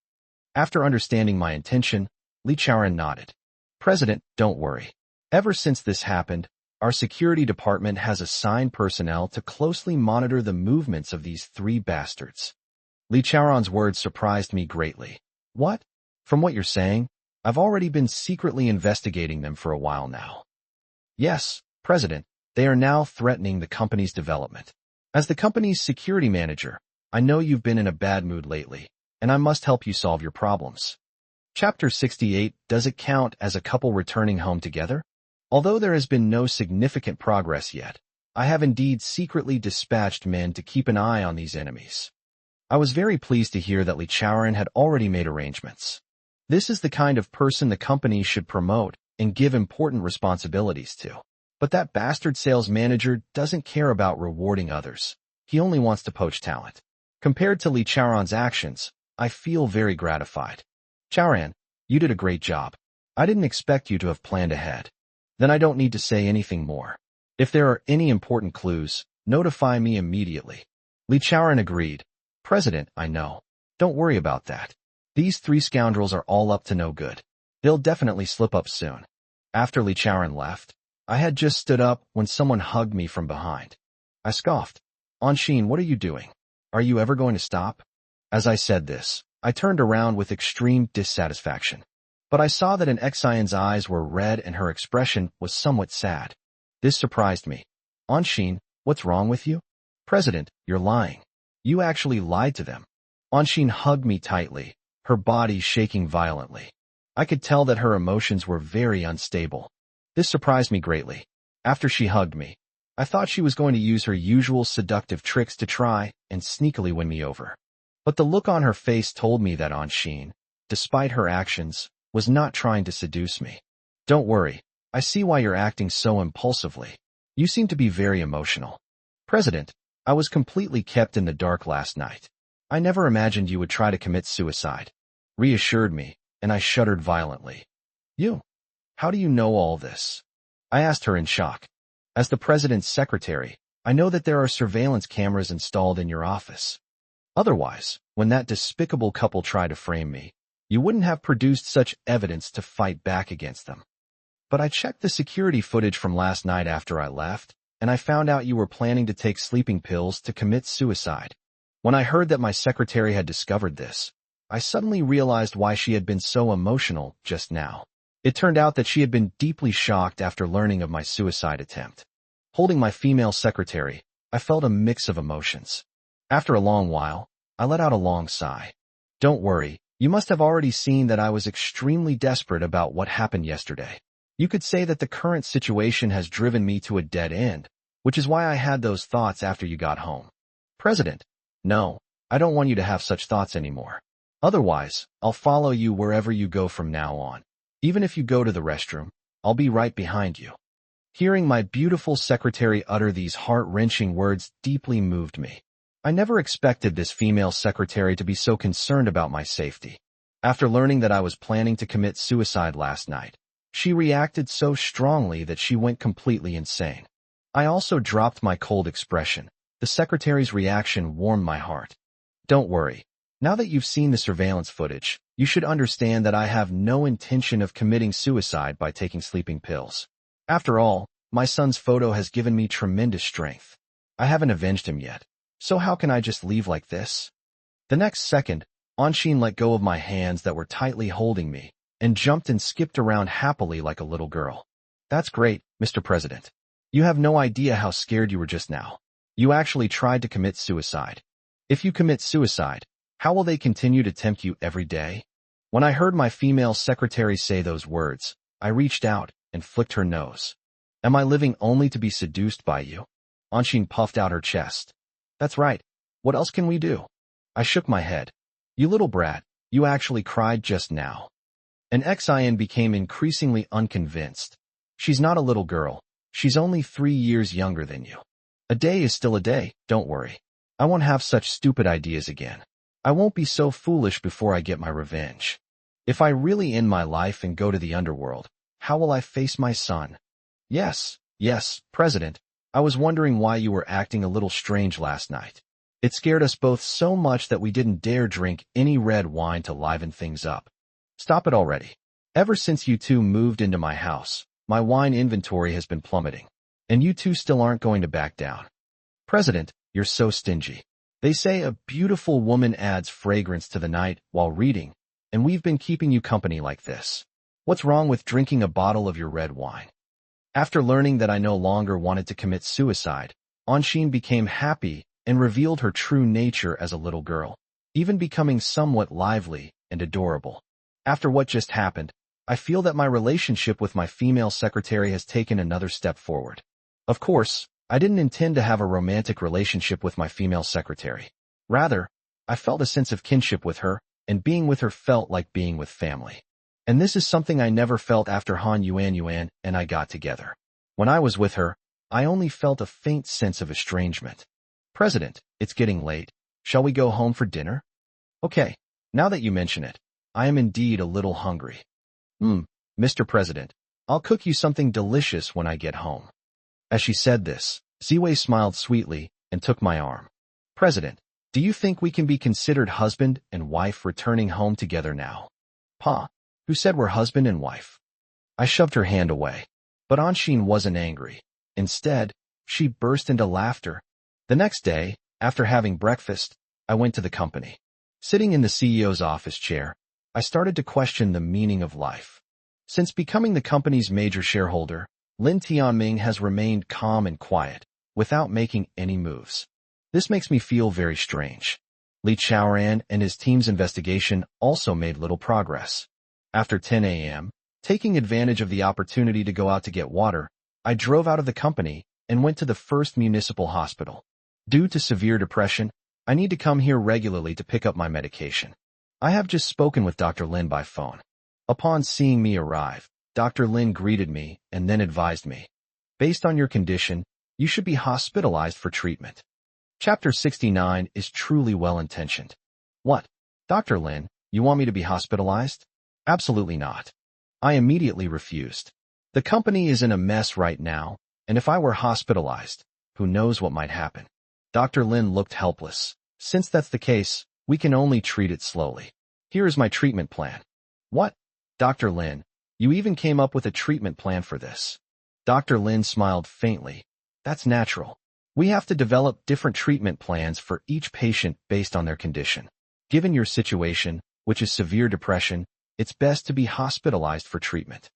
After understanding my intention, Li Chaoran nodded. President, don't worry. Ever since this happened, our security department has assigned personnel to closely monitor the movements of these three bastards. Li Chaoran's words surprised me greatly. What? From what you're saying, I've already been secretly investigating them for a while now. Yes, President, they are now threatening the company's development. As the company's security manager, I know you've been in a bad mood lately, and I must help you solve your problems. Chapter 68, does it count as a couple returning home together? Although there has been no significant progress yet, I have indeed secretly dispatched men to keep an eye on these enemies. I was very pleased to hear that Li Chaoran had already made arrangements. This is the kind of person the company should promote and give important responsibilities to. But that bastard sales manager doesn't care about rewarding others. He only wants to poach talent. Compared to Li Chaoran's actions, I feel very gratified. Chaoran, you did a great job. I didn't expect you to have planned ahead. Then I don't need to say anything more. If there are any important clues, notify me immediately. Li Chaoran agreed. President, I know. Don't worry about that. These three scoundrels are all up to no good. They'll definitely slip up soon. After Li Chaoran left, I had just stood up when someone hugged me from behind. I scoffed. Anshin, what are you doing? Are you ever going to stop? As I said this, I turned around with extreme dissatisfaction. But I saw that Xian's eyes were red and her expression was somewhat sad. This surprised me. Anshin, what's wrong with you? President, you're lying. You actually lied to them. Anshin hugged me tightly, her body shaking violently. I could tell that her emotions were very unstable. This surprised me greatly. After she hugged me, I thought she was going to use her usual seductive tricks to try and sneakily win me over. But the look on her face told me that Anshin, despite her actions, was not trying to seduce me. Don't worry, I see why you're acting so impulsively. You seem to be very emotional. President, I was completely kept in the dark last night. I never imagined you would try to commit suicide. Reassured me, and I shuddered violently. You? How do you know all this? I asked her in shock. As the president's secretary, I know that there are surveillance cameras installed in your office. Otherwise, when that despicable couple tried to frame me, you wouldn't have produced such evidence to fight back against them. But I checked the security footage from last night after I left, and I found out you were planning to take sleeping pills to commit suicide. When I heard that my secretary had discovered this, I suddenly realized why she had been so emotional just now. It turned out that she had been deeply shocked after learning of my suicide attempt. Holding my female secretary, I felt a mix of emotions. After a long while, I let out a long sigh. Don't worry, you must have already seen that I was extremely desperate about what happened yesterday. You could say that the current situation has driven me to a dead end, which is why I had those thoughts after you got home. President, no, I don't want you to have such thoughts anymore. Otherwise, I'll follow you wherever you go from now on. Even if you go to the restroom, I'll be right behind you. Hearing my beautiful secretary utter these heart-wrenching words deeply moved me. I never expected this female secretary to be so concerned about my safety. After learning that I was planning to commit suicide last night, she reacted so strongly that she went completely insane. I also dropped my cold expression. The secretary's reaction warmed my heart. Don't worry. Now that you've seen the surveillance footage, you should understand that I have no intention of committing suicide by taking sleeping pills. After all, my son's photo has given me tremendous strength. I haven't avenged him yet, so how can I just leave like this? The next second, Anshin let go of my hands that were tightly holding me and jumped and skipped around happily like a little girl. That's great, Mr. President. You have no idea how scared you were just now. You actually tried to commit suicide. If you commit suicide, how will they continue to tempt you every day? When I heard my female secretary say those words, I reached out and flicked her nose. Am I living only to be seduced by you? Anshin puffed out her chest. That's right. What else can we do? I shook my head. You little brat, you actually cried just now. And Xin became increasingly unconvinced. She's not a little girl. She's only 3 years younger than you. A day is still a day, don't worry. I won't have such stupid ideas again. I won't be so foolish before I get my revenge. If I really end my life and go to the underworld, how will I face my son? Yes, President. I was wondering why you were acting a little strange last night. It scared us both so much that we didn't dare drink any red wine to liven things up. Stop it already. Ever since you two moved into my house, my wine inventory has been plummeting. And you two still aren't going to back down. President, you're so stingy. They say a beautiful woman adds fragrance to the night while reading, and we've been keeping you company like this. What's wrong with drinking a bottle of your red wine? After learning that I no longer wanted to commit suicide, Anshin became happy and revealed her true nature as a little girl, even becoming somewhat lively and adorable. After what just happened, I feel that my relationship with my female secretary has taken another step forward. Of course, I didn't intend to have a romantic relationship with my female secretary. Rather, I felt a sense of kinship with her, and being with her felt like being with family. And this is something I never felt after Han Yuan and I got together. When I was with her, I only felt a faint sense of estrangement. President, it's getting late. Shall we go home for dinner? Okay, now that you mention it, I am indeed a little hungry. Mr. President, I'll cook you something delicious when I get home. As she said this, Ziwei smiled sweetly and took my arm. President, do you think we can be considered husband and wife returning home together now? Pa, who said we're husband and wife? I shoved her hand away, but Anshin wasn't angry. Instead, she burst into laughter. The next day, after having breakfast, I went to the company. Sitting in the CEO's office chair, I started to question the meaning of life. Since becoming the company's major shareholder, Lin Tianming has remained calm and quiet, without making any moves. This makes me feel very strange. Li Chaoran and his team's investigation also made little progress. After 10 a.m., taking advantage of the opportunity to go out to get water, I drove out of the company and went to the first municipal hospital. Due to severe depression, I need to come here regularly to pick up my medication. I have just spoken with Dr. Lin by phone. Upon seeing me arrive, Dr. Lin greeted me and then advised me. Based on your condition, you should be hospitalized for treatment. Chapter 69 is truly well-intentioned. What? Dr. Lin, you want me to be hospitalized? Absolutely not. I immediately refused. The company is in a mess right now, and if I were hospitalized, who knows what might happen. Dr. Lin looked helpless. Since that's the case, we can only treat it slowly. Here is my treatment plan. What? Dr. Lin, you even came up with a treatment plan for this. Dr. Lin smiled faintly. That's natural. We have to develop different treatment plans for each patient based on their condition. Given your situation, which is severe depression, it's best to be hospitalized for treatment.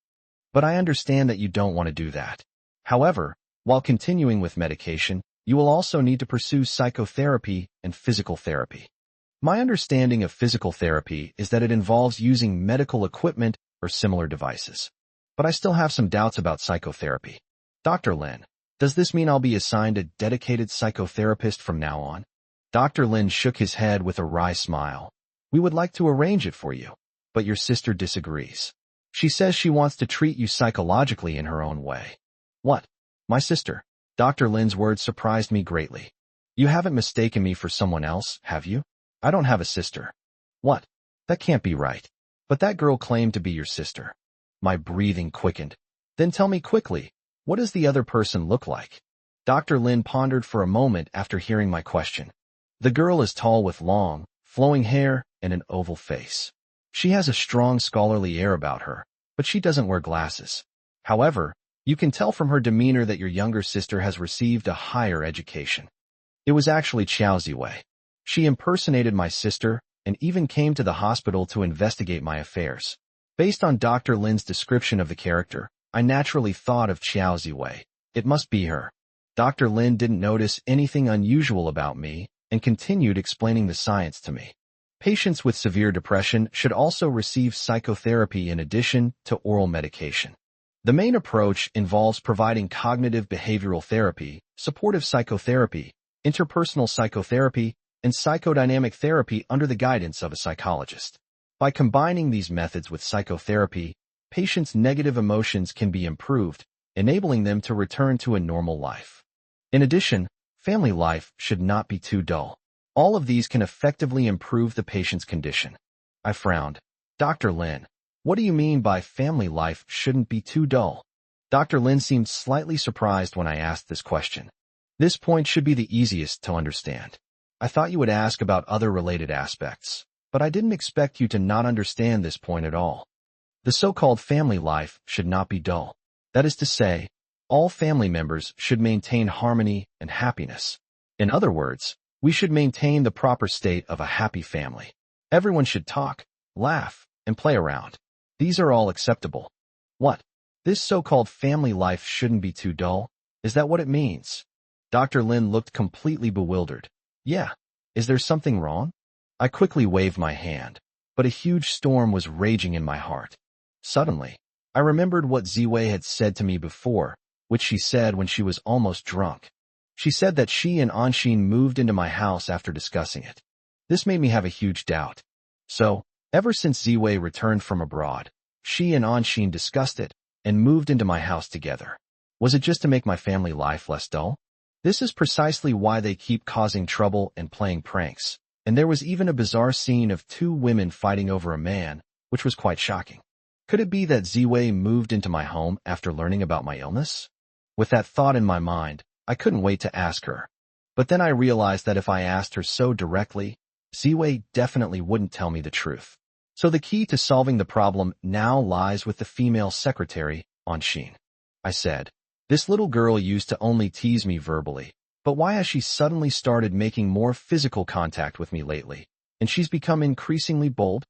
But I understand that you don't want to do that. However, while continuing with medication, you will also need to pursue psychotherapy and physical therapy. My understanding of physical therapy is that it involves using medical equipment or similar devices. But I still have some doubts about psychotherapy. Dr. Lin, does this mean I'll be assigned a dedicated psychotherapist from now on? Dr. Lin shook his head with a wry smile. We would like to arrange it for you, but your sister disagrees. She says she wants to treat you psychologically in her own way. What? My sister? Dr. Lin's words surprised me greatly. You haven't mistaken me for someone else, have you? I don't have a sister. What? That can't be right. But that girl claimed to be your sister. My breathing quickened. Then tell me quickly, what does the other person look like? Dr. Lin pondered for a moment after hearing my question. The girl is tall with long, flowing hair and an oval face. She has a strong scholarly air about her, but she doesn't wear glasses. However, you can tell from her demeanor that your younger sister has received a higher education. It was actually Xiao Ziwei. She impersonated my sister and even came to the hospital to investigate my affairs. Based on Dr. Lin's description of the character, I naturally thought of Xiao Ziwei. It must be her. Dr. Lin didn't notice anything unusual about me and continued explaining the science to me. Patients with severe depression should also receive psychotherapy in addition to oral medication. The main approach involves providing cognitive behavioral therapy, supportive psychotherapy, interpersonal psychotherapy, and psychodynamic therapy under the guidance of a psychologist. By combining these methods with psychotherapy, patients' negative emotions can be improved, enabling them to return to a normal life. In addition, family life should not be too dull. All of these can effectively improve the patient's condition. I frowned. Dr. Lin, what do you mean by family life shouldn't be too dull? Dr. Lin seemed slightly surprised when I asked this question. This point should be the easiest to understand. I thought you would ask about other related aspects, but I didn't expect you to not understand this point at all. The so-called family life should not be dull. That is to say, all family members should maintain harmony and happiness. In other words, we should maintain the proper state of a happy family. Everyone should talk, laugh, and play around. These are all acceptable. What? This so-called family life shouldn't be too dull? Is that what it means? Dr. Lin looked completely bewildered. Yeah. Is there something wrong? I quickly waved my hand, but a huge storm was raging in my heart. Suddenly, I remembered what Ziwei had said to me before, which she said when she was almost drunk. She said that she and Anshin moved into my house after discussing it. This made me have a huge doubt. So, ever since Ziwei returned from abroad, she and Anshin discussed it and moved into my house together. Was it just to make my family life less dull? This is precisely why they keep causing trouble and playing pranks. And there was even a bizarre scene of two women fighting over a man, which was quite shocking. Could it be that Ziwei moved into my home after learning about my illness? With that thought in my mind, I couldn't wait to ask her. But then I realized that if I asked her so directly, Ziwei definitely wouldn't tell me the truth. So the key to solving the problem now lies with the female secretary, Anshin. I said, this little girl used to only tease me verbally, but why has she suddenly started making more physical contact with me lately? And she's become increasingly bold?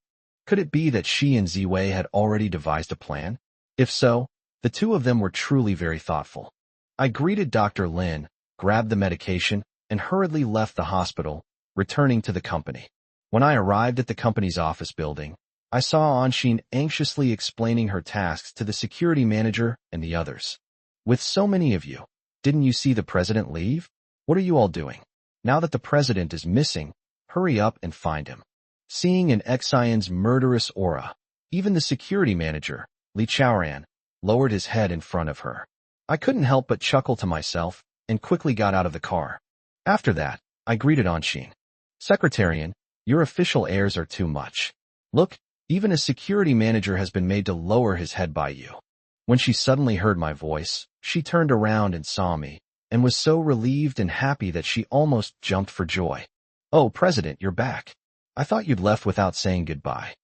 Could it be that she and Ziwei had already devised a plan? If so, the two of them were truly very thoughtful. I greeted Dr. Lin, grabbed the medication, and hurriedly left the hospital, returning to the company. When I arrived at the company's office building, I saw Anshin anxiously explaining her tasks to the security manager and the others. With so many of you, didn't you see the president leave? What are you all doing? Now that the president is missing, hurry up and find him. Seeing an Xian's murderous aura, even the security manager, Li Chaoran, lowered his head in front of her. I couldn't help but chuckle to myself and quickly got out of the car. After that, I greeted Anshin. Secretarian, your official airs are too much. Look, even a security manager has been made to lower his head by you. When she suddenly heard my voice, she turned around and saw me, and was so relieved and happy that she almost jumped for joy. Oh, President, you're back. I thought you'd left without saying goodbye.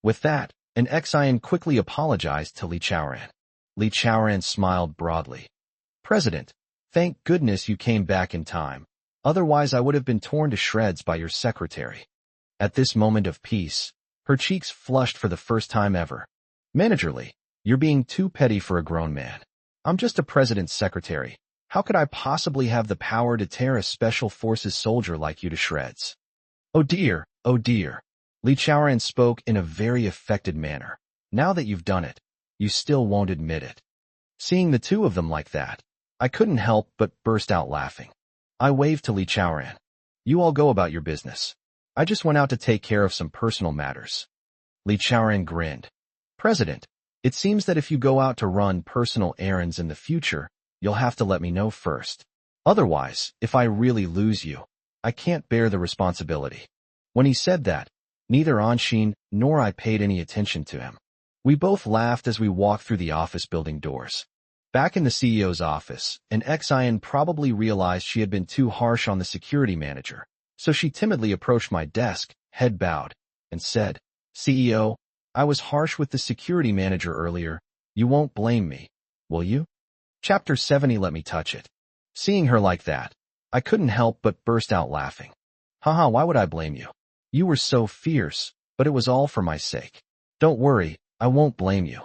With that, an Xian quickly apologized to Li Chaoran. Li Chaoran smiled broadly. President, thank goodness you came back in time. Otherwise I would have been torn to shreds by your secretary. At this moment of peace, her cheeks flushed for the first time ever. Managerly, you're being too petty for a grown man. I'm just a president's secretary. How could I possibly have the power to tear a special forces soldier like you to shreds? Oh dear, oh dear. Li Chaoran spoke in a very affected manner. Now that you've done it, you still won't admit it. Seeing the two of them like that, I couldn't help but burst out laughing. I waved to Li Chaoran. You all go about your business. I just went out to take care of some personal matters. Li Chaoran grinned. President, it seems that if you go out to run personal errands in the future, you'll have to let me know first. Otherwise, if I really lose you, I can't bear the responsibility. When he said that, neither Anshin nor I paid any attention to him. We both laughed as we walked through the office building doors. Back in the CEO's office, an Xian probably realized she had been too harsh on the security manager, so she timidly approached my desk, head bowed, and said, CEO, I was harsh with the security manager earlier. You won't blame me, will you? Chapter 70. Let me touch it. Seeing her like that, I couldn't help but burst out laughing. Haha, why would I blame you? You were so fierce, but it was all for my sake. Don't worry, I won't blame you.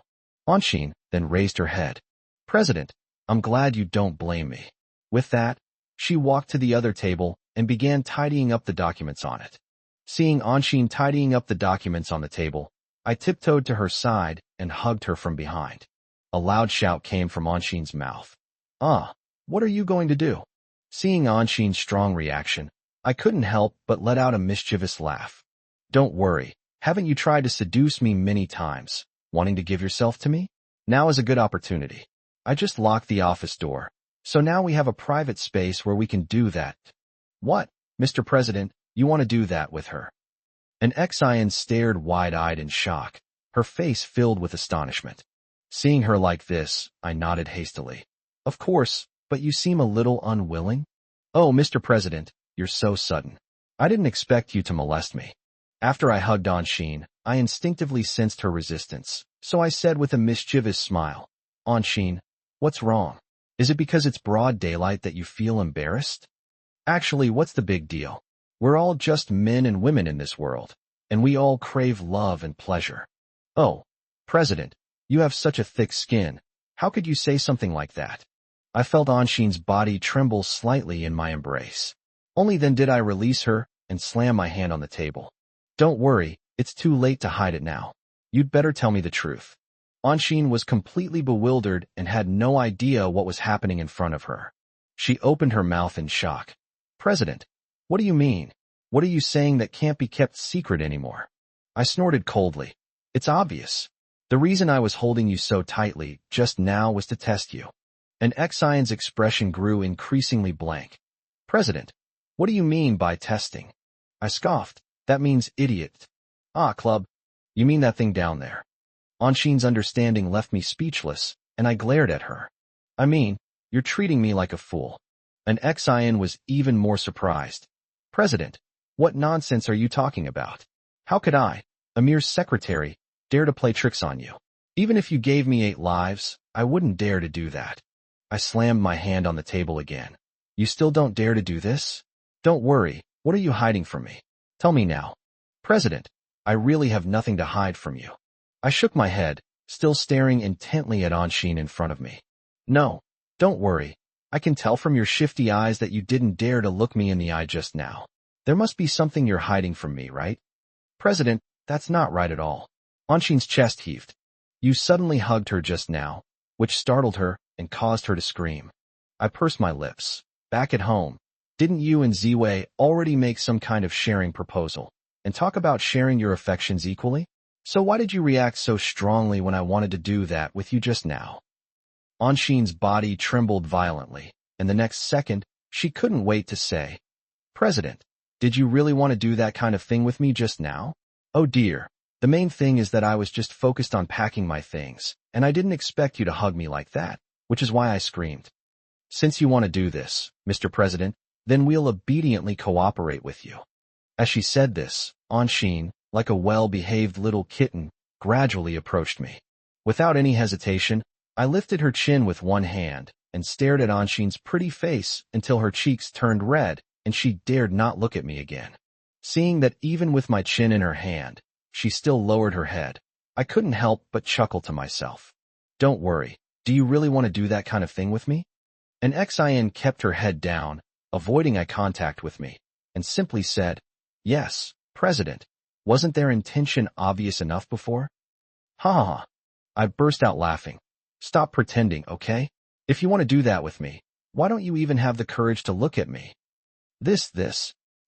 Anshin then raised her head. President, I'm glad you don't blame me. With that, she walked to the other table and began tidying up the documents on it. Seeing Anshin tidying up the documents on the table, I tiptoed to her side and hugged her from behind. A loud shout came from Anshin's mouth. What are you going to do? Seeing Anshin's strong reaction, I couldn't help but let out a mischievous laugh. Don't worry, haven't you tried to seduce me many times, wanting to give yourself to me? Now is a good opportunity. I just locked the office door, so now we have a private space where we can do that. What, Mr. President, you want to do that with her? An Xian stared wide-eyed in shock, her face filled with astonishment. Seeing her like this, I nodded hastily. Of course, but you seem a little unwilling. Oh, Mr. President, you're so sudden. I didn't expect you to molest me. After I hugged Anshin, I instinctively sensed her resistance, so I said with a mischievous smile, Anshin, what's wrong? Is it because it's broad daylight that you feel embarrassed? Actually, what's the big deal? We're all just men and women in this world, and we all crave love and pleasure. Oh, President, you have such a thick skin. How could you say something like that? I felt Anshin's body tremble slightly in my embrace. Only then did I release her and slam my hand on the table. Don't worry, it's too late to hide it now. You'd better tell me the truth. Anshin was completely bewildered and had no idea what was happening in front of her. She opened her mouth in shock. President, what do you mean? What are you saying that can't be kept secret anymore? I snorted coldly. It's obvious. The reason I was holding you so tightly just now was to test you. An Xian's expression grew increasingly blank. President, what do you mean by testing? I scoffed. That means idiot. Club. You mean that thing down there. Anshin's understanding left me speechless, and I glared at her. I mean, you're treating me like a fool. An Xian was even more surprised. President, what nonsense are you talking about? How could I, a mere secretary, dare to play tricks on you? Even if you gave me 8 lives, I wouldn't dare to do that. I slammed my hand on the table again. You still don't dare to do this? Don't worry, what are you hiding from me? Tell me now. President, I really have nothing to hide from you. I shook my head, still staring intently at Anshin in front of me. No, don't worry. I can tell from your shifty eyes that you didn't dare to look me in the eye just now. There must be something you're hiding from me, right? President, that's not right at all. Anshin's chest heaved. You suddenly hugged her just now, which startled her and caused her to scream. I pursed my lips. Back at home, didn't you and Ziwei already make some kind of sharing proposal and talk about sharing your affections equally? So why did you react so strongly when I wanted to do that with you just now? Anshin's body trembled violently, and the next second, she couldn't wait to say, President, did you really want to do that kind of thing with me just now? Oh dear, the main thing is that I was just focused on packing my things, and I didn't expect you to hug me like that, which is why I screamed. Since you want to do this, Mr. President, then we'll obediently cooperate with you. As she said this, Anshin, like a well-behaved little kitten, gradually approached me. Without any hesitation, I lifted her chin with one hand and stared at Anshin's pretty face until her cheeks turned red and she dared not look at me again. Seeing that even with my chin in her hand, she still lowered her head, I couldn't help but chuckle to myself. Don't worry, do you really want to do that kind of thing with me? And Xin kept her head down, avoiding eye contact with me, and simply said, Yes, President. Wasn't their intention obvious enough before? Ha ha ha. I burst out laughing. Stop pretending, okay? If you want to do that with me, why don't you even have the courage to look at me?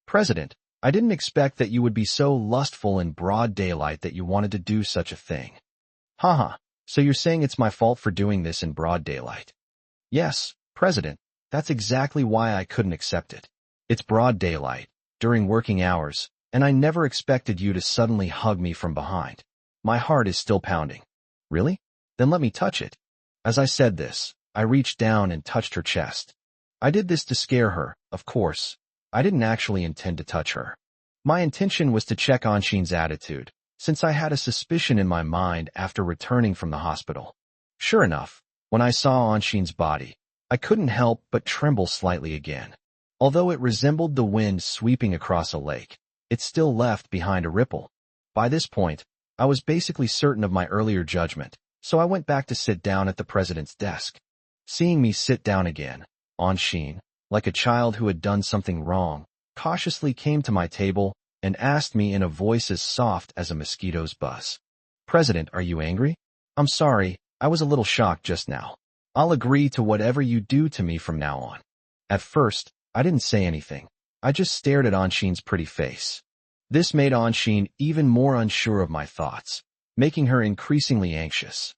President, I didn't expect that you would be so lustful in broad daylight that you wanted to do such a thing. Haha, so you're saying it's my fault for doing this in broad daylight? Yes, President, that's exactly why I couldn't accept it. It's broad daylight, during working hours, and I never expected you to suddenly hug me from behind. My heart is still pounding. Really? Then let me touch it. As I said this, I reached down and touched her chest. I did this to scare her, of course. I didn't actually intend to touch her. My intention was to check Anshin's attitude, since I had a suspicion in my mind after returning from the hospital. Sure enough, when I saw Anshin's body, I couldn't help but tremble slightly again. Although it resembled the wind sweeping across a lake, it still left behind a ripple. By this point, I was basically certain of my earlier judgment, so I went back to sit down at the president's desk. Seeing me sit down again, Anshin, like a child who had done something wrong, cautiously came to my table and asked me in a voice as soft as a mosquito's buzz. President, are you angry? I'm sorry, I was a little shocked just now. I'll agree to whatever you do to me from now on. At first, I didn't say anything. I just stared at Anshin's pretty face. This made Anshin even more unsure of my thoughts, making her increasingly anxious.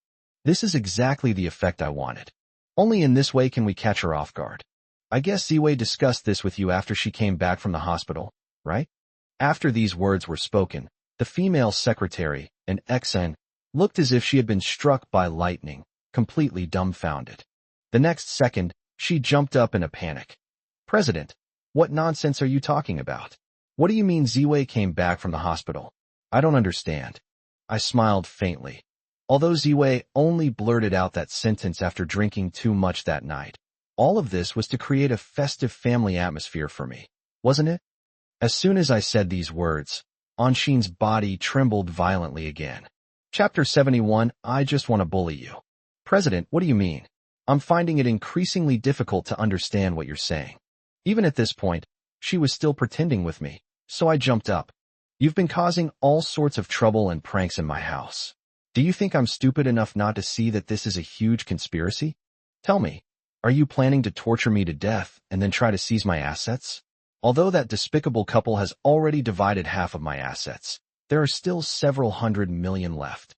This is exactly the effect I wanted. Only in this way can we catch her off guard. I guess Ziwei discussed this with you after she came back from the hospital, right? After these words were spoken, the female secretary, an Xin, looked as if she had been struck by lightning, completely dumbfounded. The next second, she jumped up in a panic. President, what nonsense are you talking about? What do you mean Ziwei came back from the hospital? I don't understand. I smiled faintly. Although Ziwei only blurted out that sentence after drinking too much that night, all of this was to create a festive family atmosphere for me, wasn't it? As soon as I said these words, Anshin's body trembled violently again. Chapter 71, I just want to bully you. President, what do you mean? I'm finding it increasingly difficult to understand what you're saying. Even at this point, she was still pretending with me, so I jumped up. You've been causing all sorts of trouble and pranks in my house. Do you think I'm stupid enough not to see that this is a huge conspiracy? Tell me, are you planning to torture me to death and then try to seize my assets? Although that despicable couple has already divided half of my assets, there are still several 100 million left.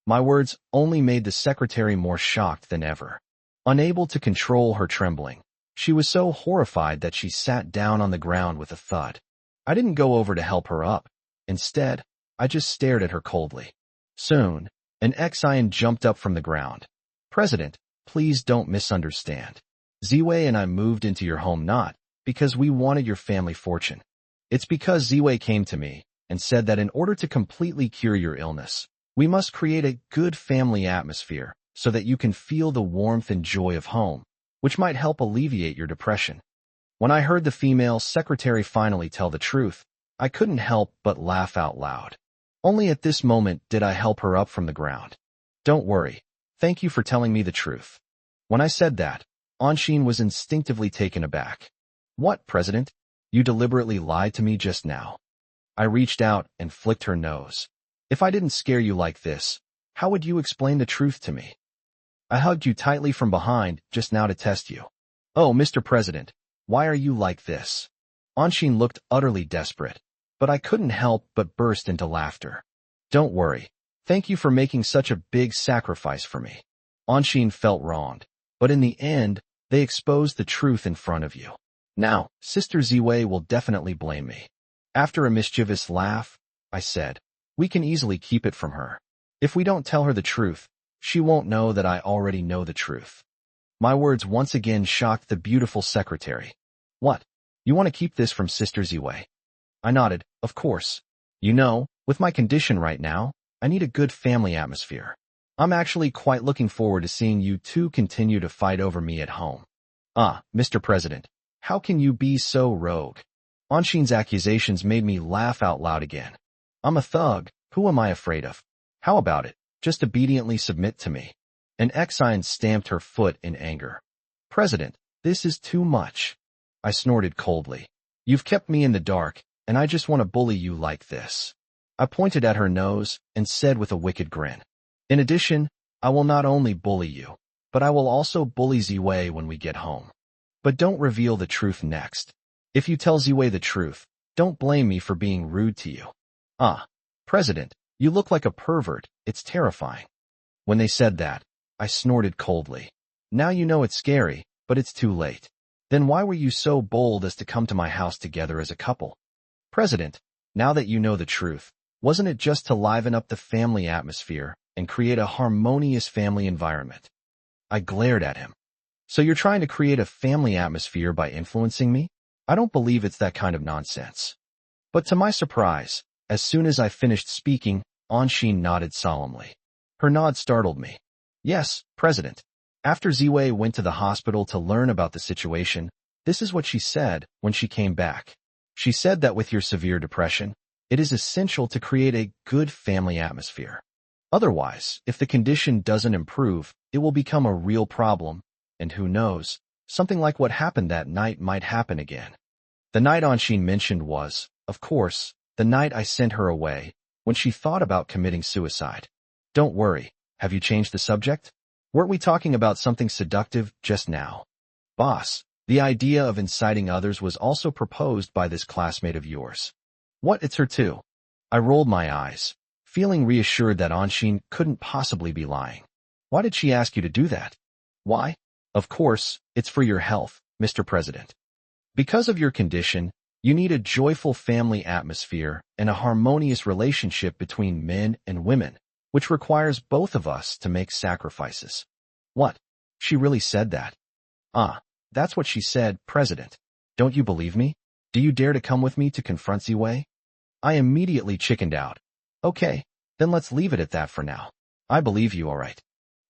My words only made the secretary more shocked than ever. Unable to control her trembling, she was so horrified that she sat down on the ground with a thud. I didn't go over to help her up. Instead, I just stared at her coldly. Soon, an Xin jumped up from the ground. President, please don't misunderstand. Ziwei and I moved into your home not because we wanted your family fortune. It's because Ziwei came to me and said that in order to completely cure your illness, we must create a good family atmosphere so that you can feel the warmth and joy of home, which might help alleviate your depression. When I heard the female secretary finally tell the truth, I couldn't help but laugh out loud. Only at this moment did I help her up from the ground. Don't worry. Thank you for telling me the truth. When I said that, Anshin was instinctively taken aback. What, President? You deliberately lied to me just now. I reached out and flicked her nose. If I didn't scare you like this, how would you explain the truth to me? I hugged you tightly from behind just now to test you. Oh, Mr. President, why are you like this? Anshin looked utterly desperate, but I couldn't help but burst into laughter. Don't worry. Thank you for making such a big sacrifice for me. Anshin felt wronged, but in the end, they exposed the truth in front of you. Now, Sister Ziwei will definitely blame me. After a mischievous laugh, I said, we can easily keep it from her. If we don't tell her the truth, she won't know that I already know the truth. My words once again shocked the beautiful secretary. What? You want to keep this from Sister Ziwei? I nodded. Of course. You know, with my condition right now, I need a good family atmosphere. I'm actually quite looking forward to seeing you two continue to fight over me at home. Mr. President, how can you be so rogue? Anshin's accusations made me laugh out loud again. I'm a thug. Who am I afraid of? How about it? Just obediently submit to me. An Exine stamped her foot in anger. President, this is too much. I snorted coldly. You've kept me in the dark, and I just want to bully you like this. I pointed at her nose and said with a wicked grin. In addition, I will not only bully you, but I will also bully Ziwei when we get home. But don't reveal the truth next. If you tell Ziwei the truth, don't blame me for being rude to you. President, you look like a pervert. It's terrifying. When they said that, I snorted coldly. Now you know it's scary, but it's too late. Then why were you so bold as to come to my house together as a couple? President, now that you know the truth, wasn't it just to liven up the family atmosphere and create a harmonious family environment? I glared at him. So you're trying to create a family atmosphere by influencing me? I don't believe it's that kind of nonsense. But to my surprise, as soon as I finished speaking, Anshin nodded solemnly. Her nod startled me. Yes, President. After Ziwei went to the hospital to learn about the situation, this is what she said when she came back. She said that with your severe depression, it is essential to create a good family atmosphere. Otherwise, if the condition doesn't improve, it will become a real problem, and who knows, something like what happened that night might happen again. The night Anshin mentioned was, of course, the night I sent her away, when she thought about committing suicide. Don't worry, have you changed the subject? Weren't we talking about something seductive just now? Boss, the idea of inciting others was also proposed by this classmate of yours. What, it's her too? I rolled my eyes, feeling reassured that Anshin couldn't possibly be lying. Why did she ask you to do that? Why? Of course, it's for your health, Mr. President. Because of your condition, you need a joyful family atmosphere and a harmonious relationship between men and women, which requires both of us to make sacrifices. What? She really said that? That's what she said, President. Don't you believe me? Do you dare to come with me to confront Ziwei? I immediately chickened out. Okay, then let's leave it at that for now. I believe you, all right.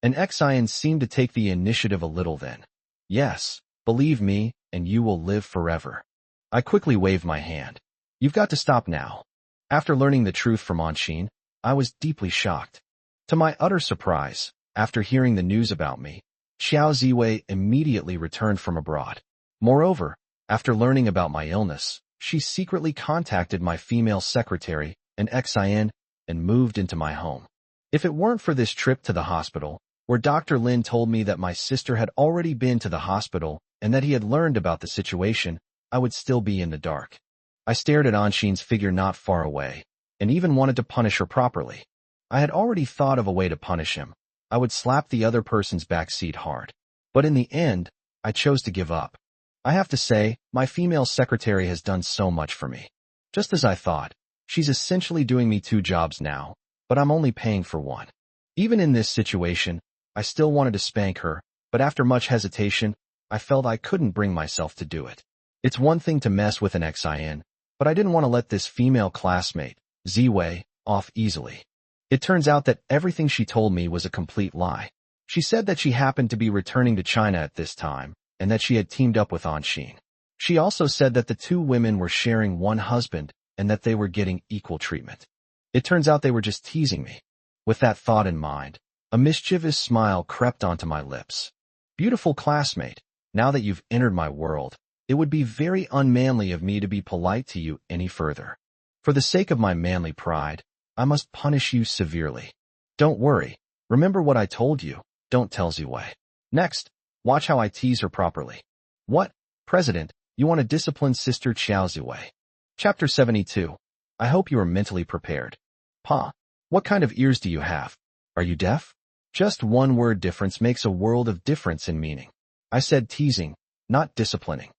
An Exine seemed to take the initiative a little then. Yes, believe me, and you will live forever. I quickly waved my hand. You've got to stop now. After learning the truth from Anshin, I was deeply shocked. To my utter surprise, after hearing the news about me, Xiao Ziwei immediately returned from abroad. Moreover, after learning about my illness, she secretly contacted my female secretary, an Exine, and moved into my home. If it weren't for this trip to the hospital, where Dr. Lin told me that my sister had already been to the hospital and that he had learned about the situation, I would still be in the dark. I stared at Anshin's figure not far away, and even wanted to punish her properly. I had already thought of a way to punish him. I would slap the other person's backseat hard. But in the end, I chose to give up. I have to say, my female secretary has done so much for me. Just as I thought, she's essentially doing me 2 jobs now, but I'm only paying for one. Even in this situation, I still wanted to spank her, but after much hesitation, I felt I couldn't bring myself to do it. It's one thing to mess with an Exine, but I didn't want to let this female classmate, Ziwei, off easily. It turns out that everything she told me was a complete lie. She said that she happened to be returning to China at this time, and that she had teamed up with Anshin. She also said that the 2 women were sharing one husband, and that they were getting equal treatment. It turns out they were just teasing me. With that thought in mind, a mischievous smile crept onto my lips. Beautiful classmate, now that you've entered my world, it would be very unmanly of me to be polite to you any further. For the sake of my manly pride, I must punish you severely. Don't worry. Remember what I told you. Don't tell Ziwei. Next, watch how I tease her properly. What, President, you want to discipline Sister Xiao Ziwei? Chapter 72. I hope you are mentally prepared. Pa, what kind of ears do you have? Are you deaf? Just one word difference makes a world of difference in meaning. I said teasing, not disciplining.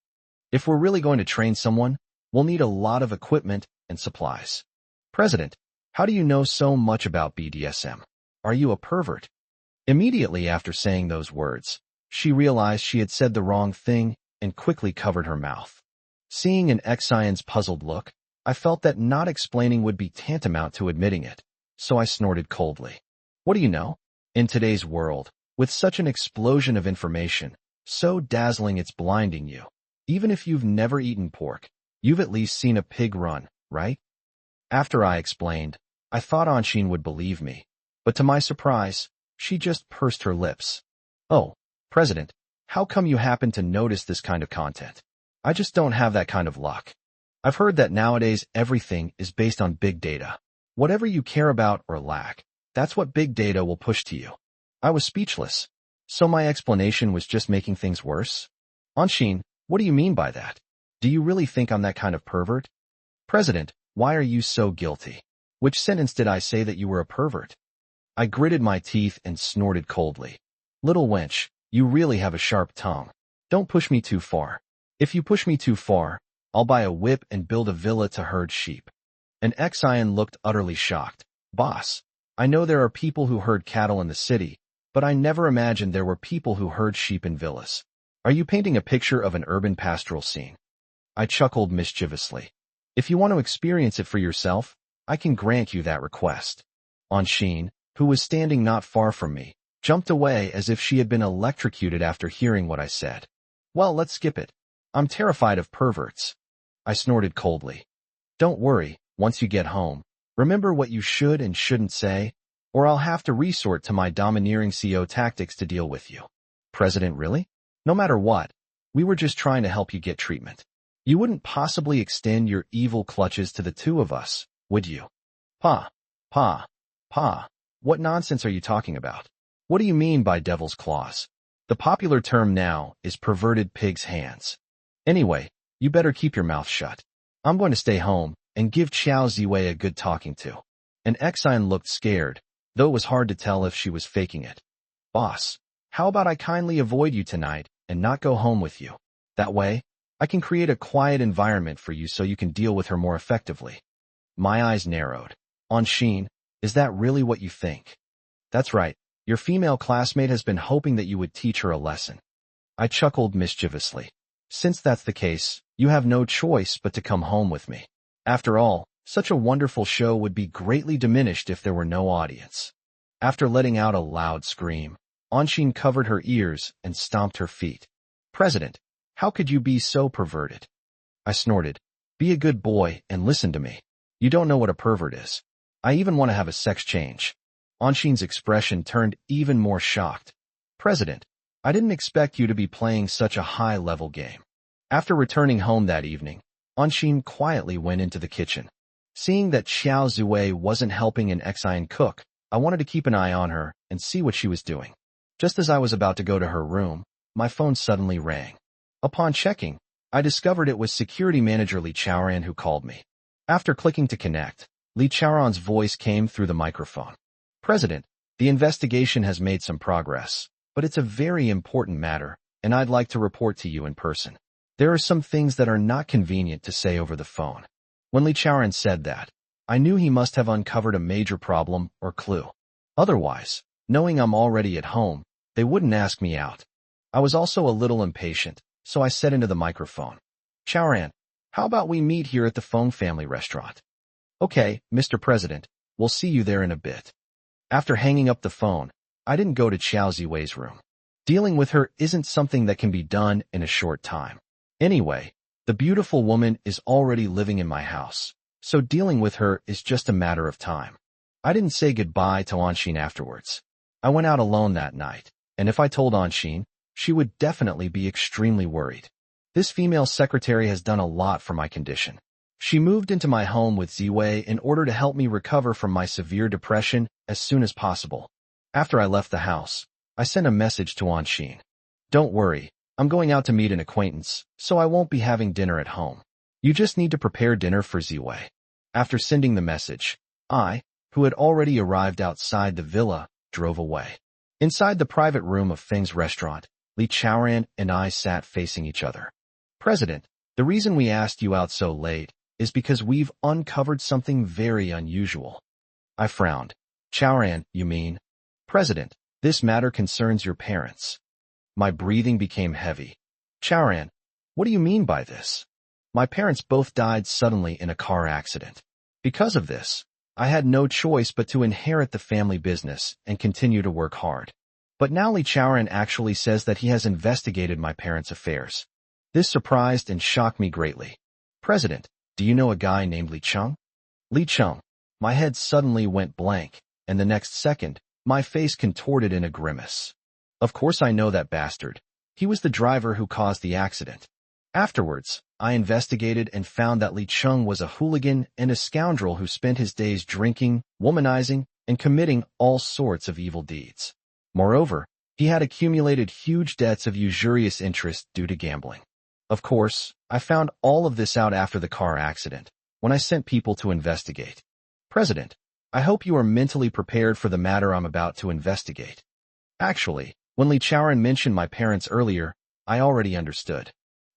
If we're really going to train someone, we'll need a lot of equipment and supplies. President, how do you know so much about BDSM? Are you a pervert? Immediately after saying those words, she realized she had said the wrong thing and quickly covered her mouth. Seeing an Exine's puzzled look, I felt that not explaining would be tantamount to admitting it, so I snorted coldly. What do you know? In today's world, with such an explosion of information, so dazzling it's blinding you. Even if you've never eaten pork, you've at least seen a pig run, right? After I explained, I thought Anshin would believe me, but to my surprise, she just pursed her lips. Oh, President, how come you happen to notice this kind of content? I just don't have that kind of luck. I've heard that nowadays everything is based on big data. Whatever you care about or lack, that's what big data will push to you. I was speechless. So my explanation was just making things worse? Anshin, what do you mean by that? Do you really think I'm that kind of pervert? President, why are you so guilty? Which sentence did I say that you were a pervert? I gritted my teeth and snorted coldly. Little wench, you really have a sharp tongue. Don't push me too far. If you push me too far, I'll buy a whip and build a villa to herd sheep. An Xian looked utterly shocked. Boss, I know there are people who herd cattle in the city, but I never imagined there were people who herd sheep in villas. Are you painting a picture of an urban pastoral scene? I chuckled mischievously. If you want to experience it for yourself, I can grant you that request. Anshin, who was standing not far from me, jumped away as if she had been electrocuted after hearing what I said. Well, let's skip it. I'm terrified of perverts. I snorted coldly. Don't worry, once you get home, remember what you should and shouldn't say, or I'll have to resort to my domineering CEO tactics to deal with you. President, really? No matter what, we were just trying to help you get treatment. You wouldn't possibly extend your evil clutches to the two of us, would you? Pa, what nonsense are you talking about? What do you mean by devil's claws? The popular term now is perverted pig's hands. Anyway, you better keep your mouth shut. I'm going to stay home and give Xiao Ziwei a good talking to. An Xian looked scared, though it was hard to tell if she was faking it. Boss, how about I kindly avoid you tonight and not go home with you? That way, I can create a quiet environment for you so you can deal with her more effectively. My eyes narrowed. Anshin, is that really what you think? That's right. Your female classmate has been hoping that you would teach her a lesson. I chuckled mischievously. Since that's the case, you have no choice but to come home with me. After all, such a wonderful show would be greatly diminished if there were no audience. After letting out a loud scream, Anshin covered her ears and stomped her feet. President, how could you be so perverted? I snorted. Be a good boy and listen to me. You don't know what a pervert is. I even want to have a sex change. Anshin's expression turned even more shocked. President, I didn't expect you to be playing such a high-level game. After returning home that evening, Anshin quietly went into the kitchen. Seeing that Xiao Ziwei wasn't helping an Xian cook, I wanted to keep an eye on her and see what she was doing. Just as I was about to go to her room, my phone suddenly rang. Upon checking, I discovered it was security manager Li Chaoran who called me. After clicking to connect, Li Chaoran's voice came through the microphone. President, the investigation has made some progress, but it's a very important matter, and I'd like to report to you in person. There are some things that are not convenient to say over the phone. When Li Chaoran said that, I knew he must have uncovered a major problem or clue. Otherwise, knowing I'm already at home, they wouldn't ask me out. I was also a little impatient, so I said into the microphone, Chaoran, how about we meet here at the Feng family restaurant? Okay, Mr. President, we'll see you there in a bit. After hanging up the phone, I didn't go to Xiao Ziwei's room. Dealing with her isn't something that can be done in a short time. Anyway, the beautiful woman is already living in my house, so dealing with her is just a matter of time. I didn't say goodbye to Anshin afterwards. I went out alone that night, and if I told Anshin, she would definitely be extremely worried. This female secretary has done a lot for my condition. She moved into my home with Ziwei in order to help me recover from my severe depression as soon as possible. After I left the house, I sent a message to Anshin. Don't worry, I'm going out to meet an acquaintance, so I won't be having dinner at home. You just need to prepare dinner for Ziwei. After sending the message, I, who had already arrived outside the villa, drove away. Inside the private room of Feng's restaurant, Li Chaoran and I sat facing each other. President, the reason we asked you out so late is because we've uncovered something very unusual. I frowned. Chaoran, you mean? President, this matter concerns your parents. My breathing became heavy. Chaoran, what do you mean by this? My parents both died suddenly in a car accident. Because of this, I had no choice but to inherit the family business and continue to work hard. But now Li Chaoran actually says that he has investigated my parents' affairs. This surprised and shocked me greatly. President, do you know a guy named Li Cheng? Li Cheng. My head suddenly went blank, and the next second, my face contorted in a grimace. Of course I know that bastard. He was the driver who caused the accident. Afterwards, I investigated and found that Li Cheng was a hooligan and a scoundrel who spent his days drinking, womanizing, and committing all sorts of evil deeds. Moreover, he had accumulated huge debts of usurious interest due to gambling. Of course, I found all of this out after the car accident, when I sent people to investigate. President, I hope you are mentally prepared for the matter I'm about to investigate. Actually, when Li Chaoran mentioned my parents earlier, I already understood.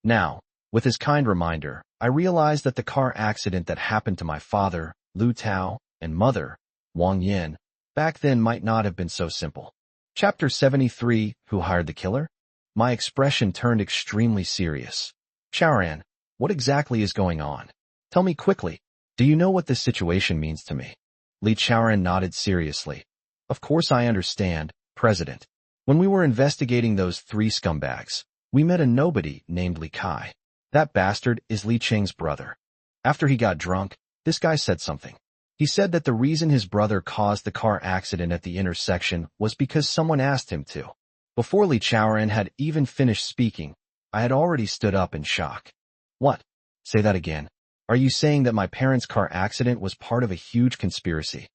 Now, with his kind reminder, I realized that the car accident that happened to my father, Lu Tao, and mother, Wang Yin, back then might not have been so simple. Chapter 73, Who Hired the Killer? My expression turned extremely serious. Chaoran, what exactly is going on? Tell me quickly. Do you know what this situation means to me? Li Chaoran nodded seriously. Of course I understand, President. When we were investigating those 3 scumbags, we met a nobody named Li Kai. That bastard is Li Cheng's brother. After he got drunk, this guy said something. He said that the reason his brother caused the car accident at the intersection was because someone asked him to. Before Li Chaoran had even finished speaking, I had already stood up in shock. What? Say that again. Are you saying that my parents' car accident was part of a huge conspiracy?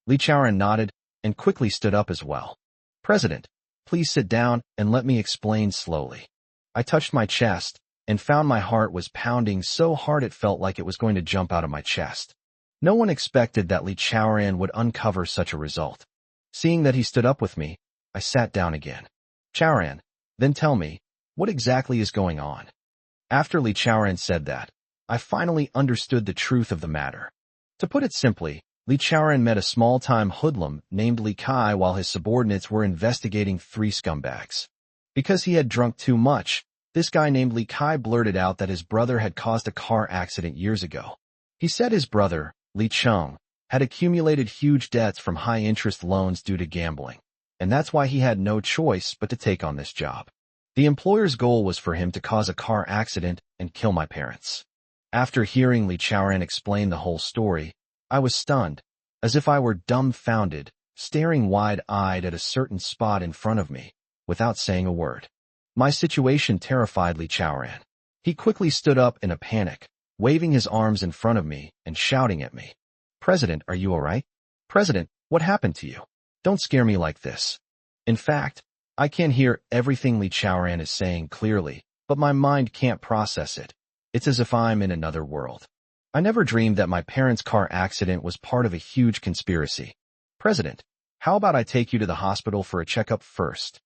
Li Chaoran nodded and quickly stood up as well. President, please sit down and let me explain slowly. I touched my chest and found my heart was pounding so hard it felt like it was going to jump out of my chest. No one expected that Li Chaoran would uncover such a result. Seeing that he stood up with me, I sat down again. Chaoran, then tell me, what exactly is going on? After Li Chaoran said that, I finally understood the truth of the matter. To put it simply, Li Chaoran met a small-time hoodlum named Li Kai while his subordinates were investigating 3 scumbags. Because he had drunk too much, this guy named Li Kai blurted out that his brother had caused a car accident years ago. He said his brother, Li Cheng, had accumulated huge debts from high-interest loans due to gambling, and that's why he had no choice but to take on this job. The employer's goal was for him to cause a car accident and kill my parents. After hearing Li Chaoran explain the whole story, I was stunned, as if I were dumbfounded, staring wide-eyed at a certain spot in front of me, without saying a word. My situation terrified Li Chaoran. He quickly stood up in a panic, waving his arms in front of me and shouting at me. President, are you all right? President, what happened to you? Don't scare me like this. In fact, I can hear everything Li Chaoran is saying clearly, but my mind can't process it. It's as if I'm in another world. I never dreamed that my parents' car accident was part of a huge conspiracy. President, how about I take you to the hospital for a checkup first?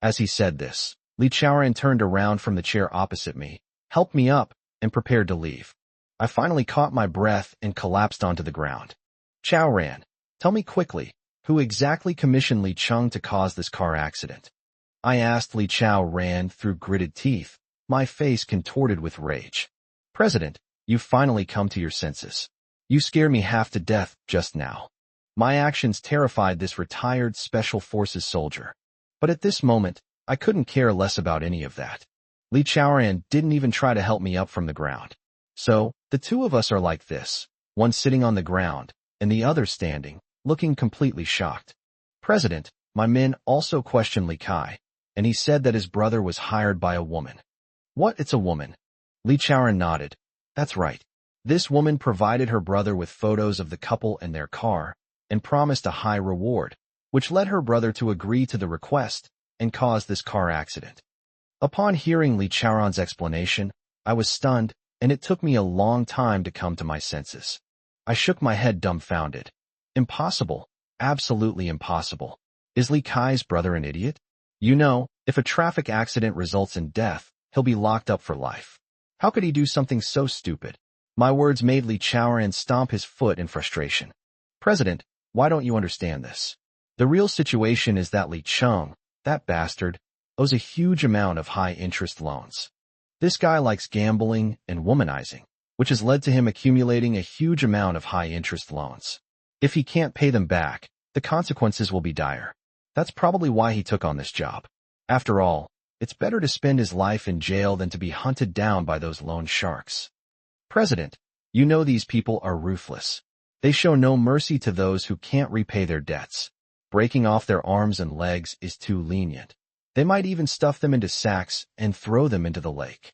As he said this, Li Chaoran turned around from the chair opposite me, helped me up, and prepared to leave. I finally caught my breath and collapsed onto the ground. Chaoran, tell me quickly, who exactly commissioned Li Cheng to cause this car accident? I asked Li Chaoran through gritted teeth, my face contorted with rage. President, you've finally come to your senses. You scared me half to death just now. My actions terrified this retired Special Forces soldier. But at this moment, I couldn't care less about any of that. Li Chaoran didn't even try to help me up from the ground. So, the 2 of us are like this, one sitting on the ground, and the other standing, looking completely shocked. President, my men also questioned Li Kai, and he said that his brother was hired by a woman. What, it's a woman? Li Chaoran nodded. That's right. This woman provided her brother with photos of the couple and their car, and promised a high reward, which led her brother to agree to the request and cause this car accident. Upon hearing Li Chaoran's explanation, I was stunned, and it took me a long time to come to my senses. I shook my head dumbfounded. Impossible. Absolutely impossible. Is Li Kai's brother an idiot? You know, if a traffic accident results in death, he'll be locked up for life. How could he do something so stupid? My words made Li Chaoran stomp his foot in frustration. President, why don't you understand this? The real situation is that Li Cheng, that bastard, owes a huge amount of high-interest loans. This guy likes gambling and womanizing, which has led to him accumulating a huge amount of high-interest loans. If he can't pay them back, the consequences will be dire. That's probably why he took on this job. After all, it's better to spend his life in jail than to be hunted down by those loan sharks. President, you know these people are ruthless. They show no mercy to those who can't repay their debts. Breaking off their arms and legs is too lenient. They might even stuff them into sacks and throw them into the lake.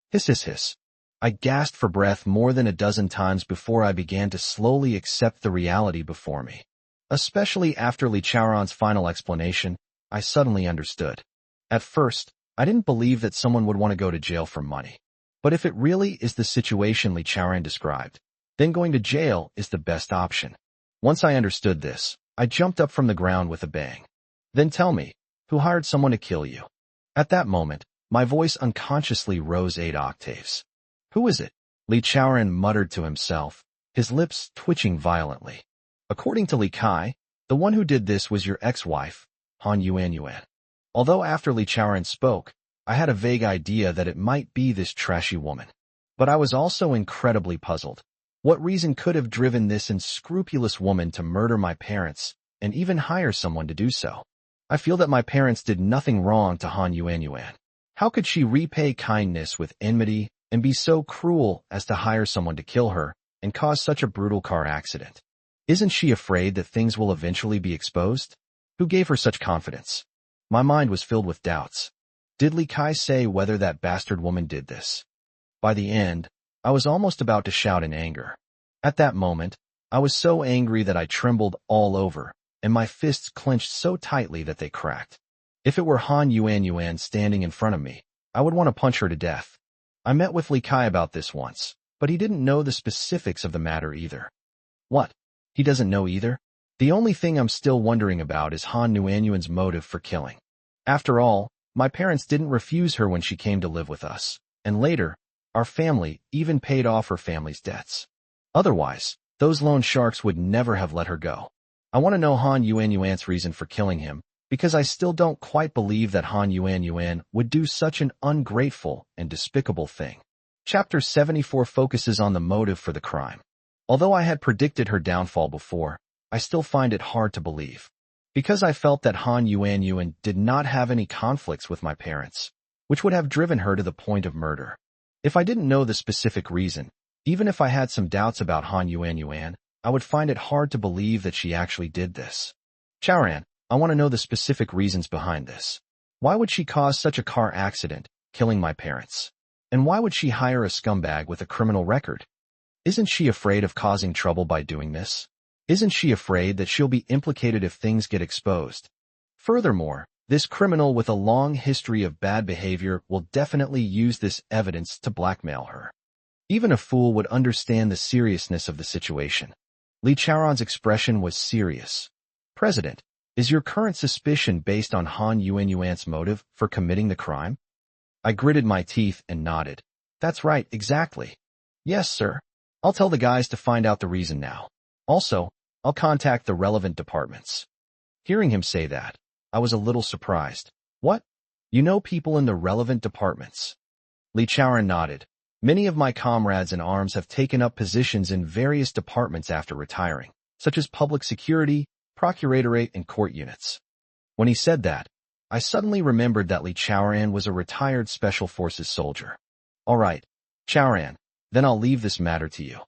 Hiss, hiss, hiss. I gasped for breath more than a dozen times before I began to slowly accept the reality before me. Especially after Li Chaoran's final explanation, I suddenly understood. At first, I didn't believe that someone would want to go to jail for money. But if it really is the situation Li Chaoran described, then going to jail is the best option. Once I understood this, I jumped up from the ground with a bang. Then tell me, who hired someone to kill you? At that moment, my voice unconsciously rose 8 octaves. Who is it? Li Chaoran muttered to himself, his lips twitching violently. According to Li Kai, the one who did this was your ex-wife, Han Yuanyuan. Although after Li Chaoran spoke, I had a vague idea that it might be this trashy woman. But I was also incredibly puzzled. What reason could have driven this unscrupulous woman to murder my parents and even hire someone to do so? I feel that my parents did nothing wrong to Han Yuanyuan. How could she repay kindness with enmity and be so cruel as to hire someone to kill her and cause such a brutal car accident? Isn't she afraid that things will eventually be exposed? Who gave her such confidence? My mind was filled with doubts. Did Li Kai say whether that bastard woman did this? By the end, I was almost about to shout in anger. At that moment, I was so angry that I trembled all over, and my fists clenched so tightly that they cracked. If it were Han Yuanyuan standing in front of me, I would want to punch her to death. I met with Li Kai about this once, but he didn't know the specifics of the matter either. What? He doesn't know either? The only thing I'm still wondering about is Han Yuanyuan's motive for killing. After all, my parents didn't refuse her when she came to live with us, and later, our family even paid off her family's debts. Otherwise, those loan sharks would never have let her go. I want to know Han Yuanyuan's reason for killing him, because I still don't quite believe that Han Yuanyuan would do such an ungrateful and despicable thing. Chapter 74 focuses on the motive for the crime. Although I had predicted her downfall before, I still find it hard to believe. Because I felt that Han Yuanyuan did not have any conflicts with my parents, which would have driven her to the point of murder. If I didn't know the specific reason, even if I had some doubts about Han Yuanyuan, I would find it hard to believe that she actually did this. Chaoran, I want to know the specific reasons behind this. Why would she cause such a car accident, killing my parents? And why would she hire a scumbag with a criminal record? Isn't she afraid of causing trouble by doing this? Isn't she afraid that she'll be implicated if things get exposed? Furthermore, this criminal with a long history of bad behavior will definitely use this evidence to blackmail her. Even a fool would understand the seriousness of the situation. Li Chaoran's expression was serious. President, is your current suspicion based on Han Yuanyuan's motive for committing the crime? I gritted my teeth and nodded. That's right, exactly. Yes, sir. I'll tell the guys to find out the reason now. Also, I'll contact the relevant departments. Hearing him say that, I was a little surprised. What? You know people in the relevant departments? Li Chaoran nodded. Many of my comrades in arms have taken up positions in various departments after retiring, such as public security, procuratorate, and court units. When he said that, I suddenly remembered that Li Chaoran was a retired Special Forces soldier. All right, Chaoran, then I'll leave this matter to you.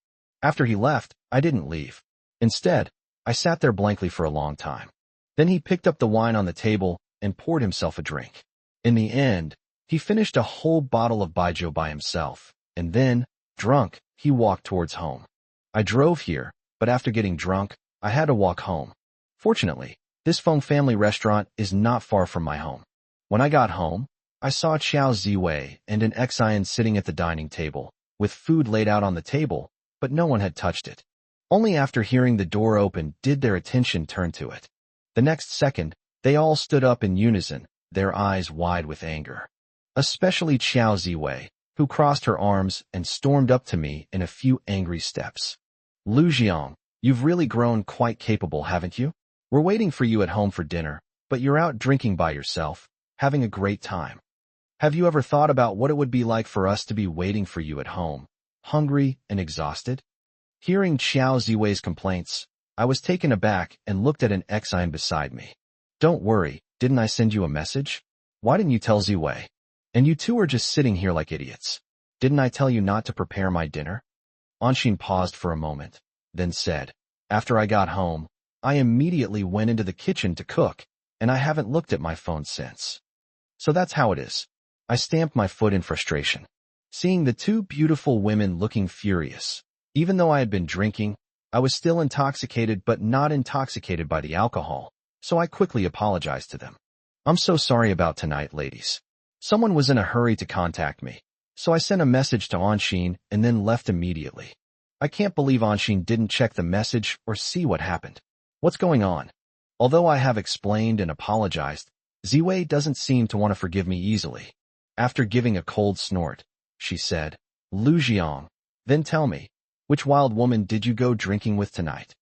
After he left, I didn't leave. Instead, I sat there blankly for a long time. Then he picked up the wine on the table and poured himself a drink. In the end, he finished a whole bottle of baijiu by himself, and then, drunk, he walked towards home. I drove here, but after getting drunk, I had to walk home. Fortunately, this Feng family restaurant is not far from my home. When I got home, I saw Qiao Ziwei and an Xian sitting at the dining table, with food laid out on the table, but no one had touched it. Only after hearing the door open did their attention turn to it. The next second, they all stood up in unison, their eyes wide with anger. Especially Qiao Ziwei, who crossed her arms and stormed up to me in a few angry steps. Lu Jiang, you've really grown quite capable, haven't you? We're waiting for you at home for dinner, but you're out drinking by yourself, having a great time. Have you ever thought about what it would be like for us to be waiting for you at home, hungry and exhausted? Hearing Xiao Ziwei's complaints, I was taken aback and looked at an Exine beside me. Don't worry, didn't I send you a message? Why didn't you tell Ziwei? And you two are just sitting here like idiots. Didn't I tell you not to prepare my dinner? Anshin paused for a moment, then said, after I got home, I immediately went into the kitchen to cook, and I haven't looked at my phone since. So that's how it is. I stamped my foot in frustration. Seeing the two beautiful women looking furious. Even though I had been drinking, I was still intoxicated but not intoxicated by the alcohol, so I quickly apologized to them. I'm so sorry about tonight, ladies. Someone was in a hurry to contact me, so I sent a message to Anshin and then left immediately. I can't believe Anshin didn't check the message or see what happened. What's going on? Although I have explained and apologized, Ziwei doesn't seem to want to forgive me easily. After giving a cold snort, she said, Lu Jiang, then tell me, which wild woman did you go drinking with tonight?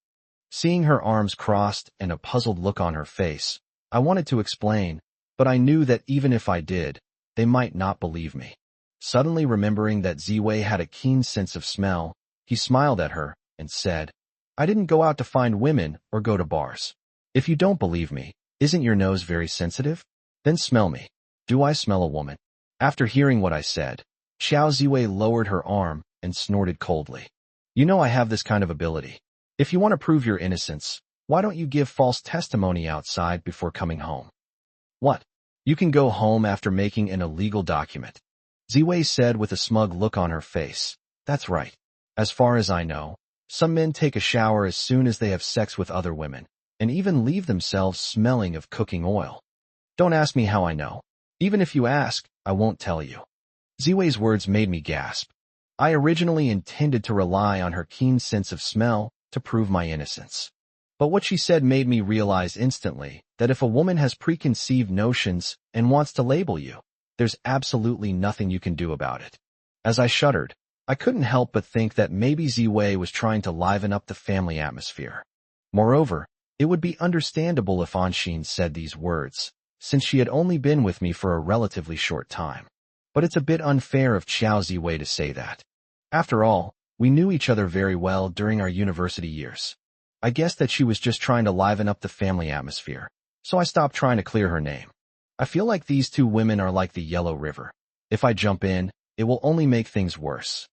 Seeing her arms crossed and a puzzled look on her face, I wanted to explain, but I knew that even if I did, they might not believe me. Suddenly remembering that Ziwei had a keen sense of smell, he smiled at her and said, I didn't go out to find women or go to bars. If you don't believe me, isn't your nose very sensitive? Then smell me. Do I smell a woman? After hearing what I said, Xiao Ziwei lowered her arm and snorted coldly. You know I have this kind of ability. If you want to prove your innocence, why don't you give false testimony outside before coming home? What? You can go home after making an illegal document, Ziwei said with a smug look on her face. That's right. As far as I know, some men take a shower as soon as they have sex with other women, and even leave themselves smelling of cooking oil. Don't ask me how I know. Even if you ask, I won't tell you. Ziwei's words made me gasp. I originally intended to rely on her keen sense of smell to prove my innocence. But what she said made me realize instantly that if a woman has preconceived notions and wants to label you, there's absolutely nothing you can do about it. As I shuddered, I couldn't help but think that maybe Ziwei was trying to liven up the family atmosphere. Moreover, it would be understandable if Anshin said these words, since she had only been with me for a relatively short time. But it's a bit unfair of Xiao Ziwei to say that. After all, we knew each other very well during our university years. I guessed that she was just trying to liven up the family atmosphere, so I stopped trying to clear her name. I feel like these two women are like the Yellow River. If I jump in, it will only make things worse.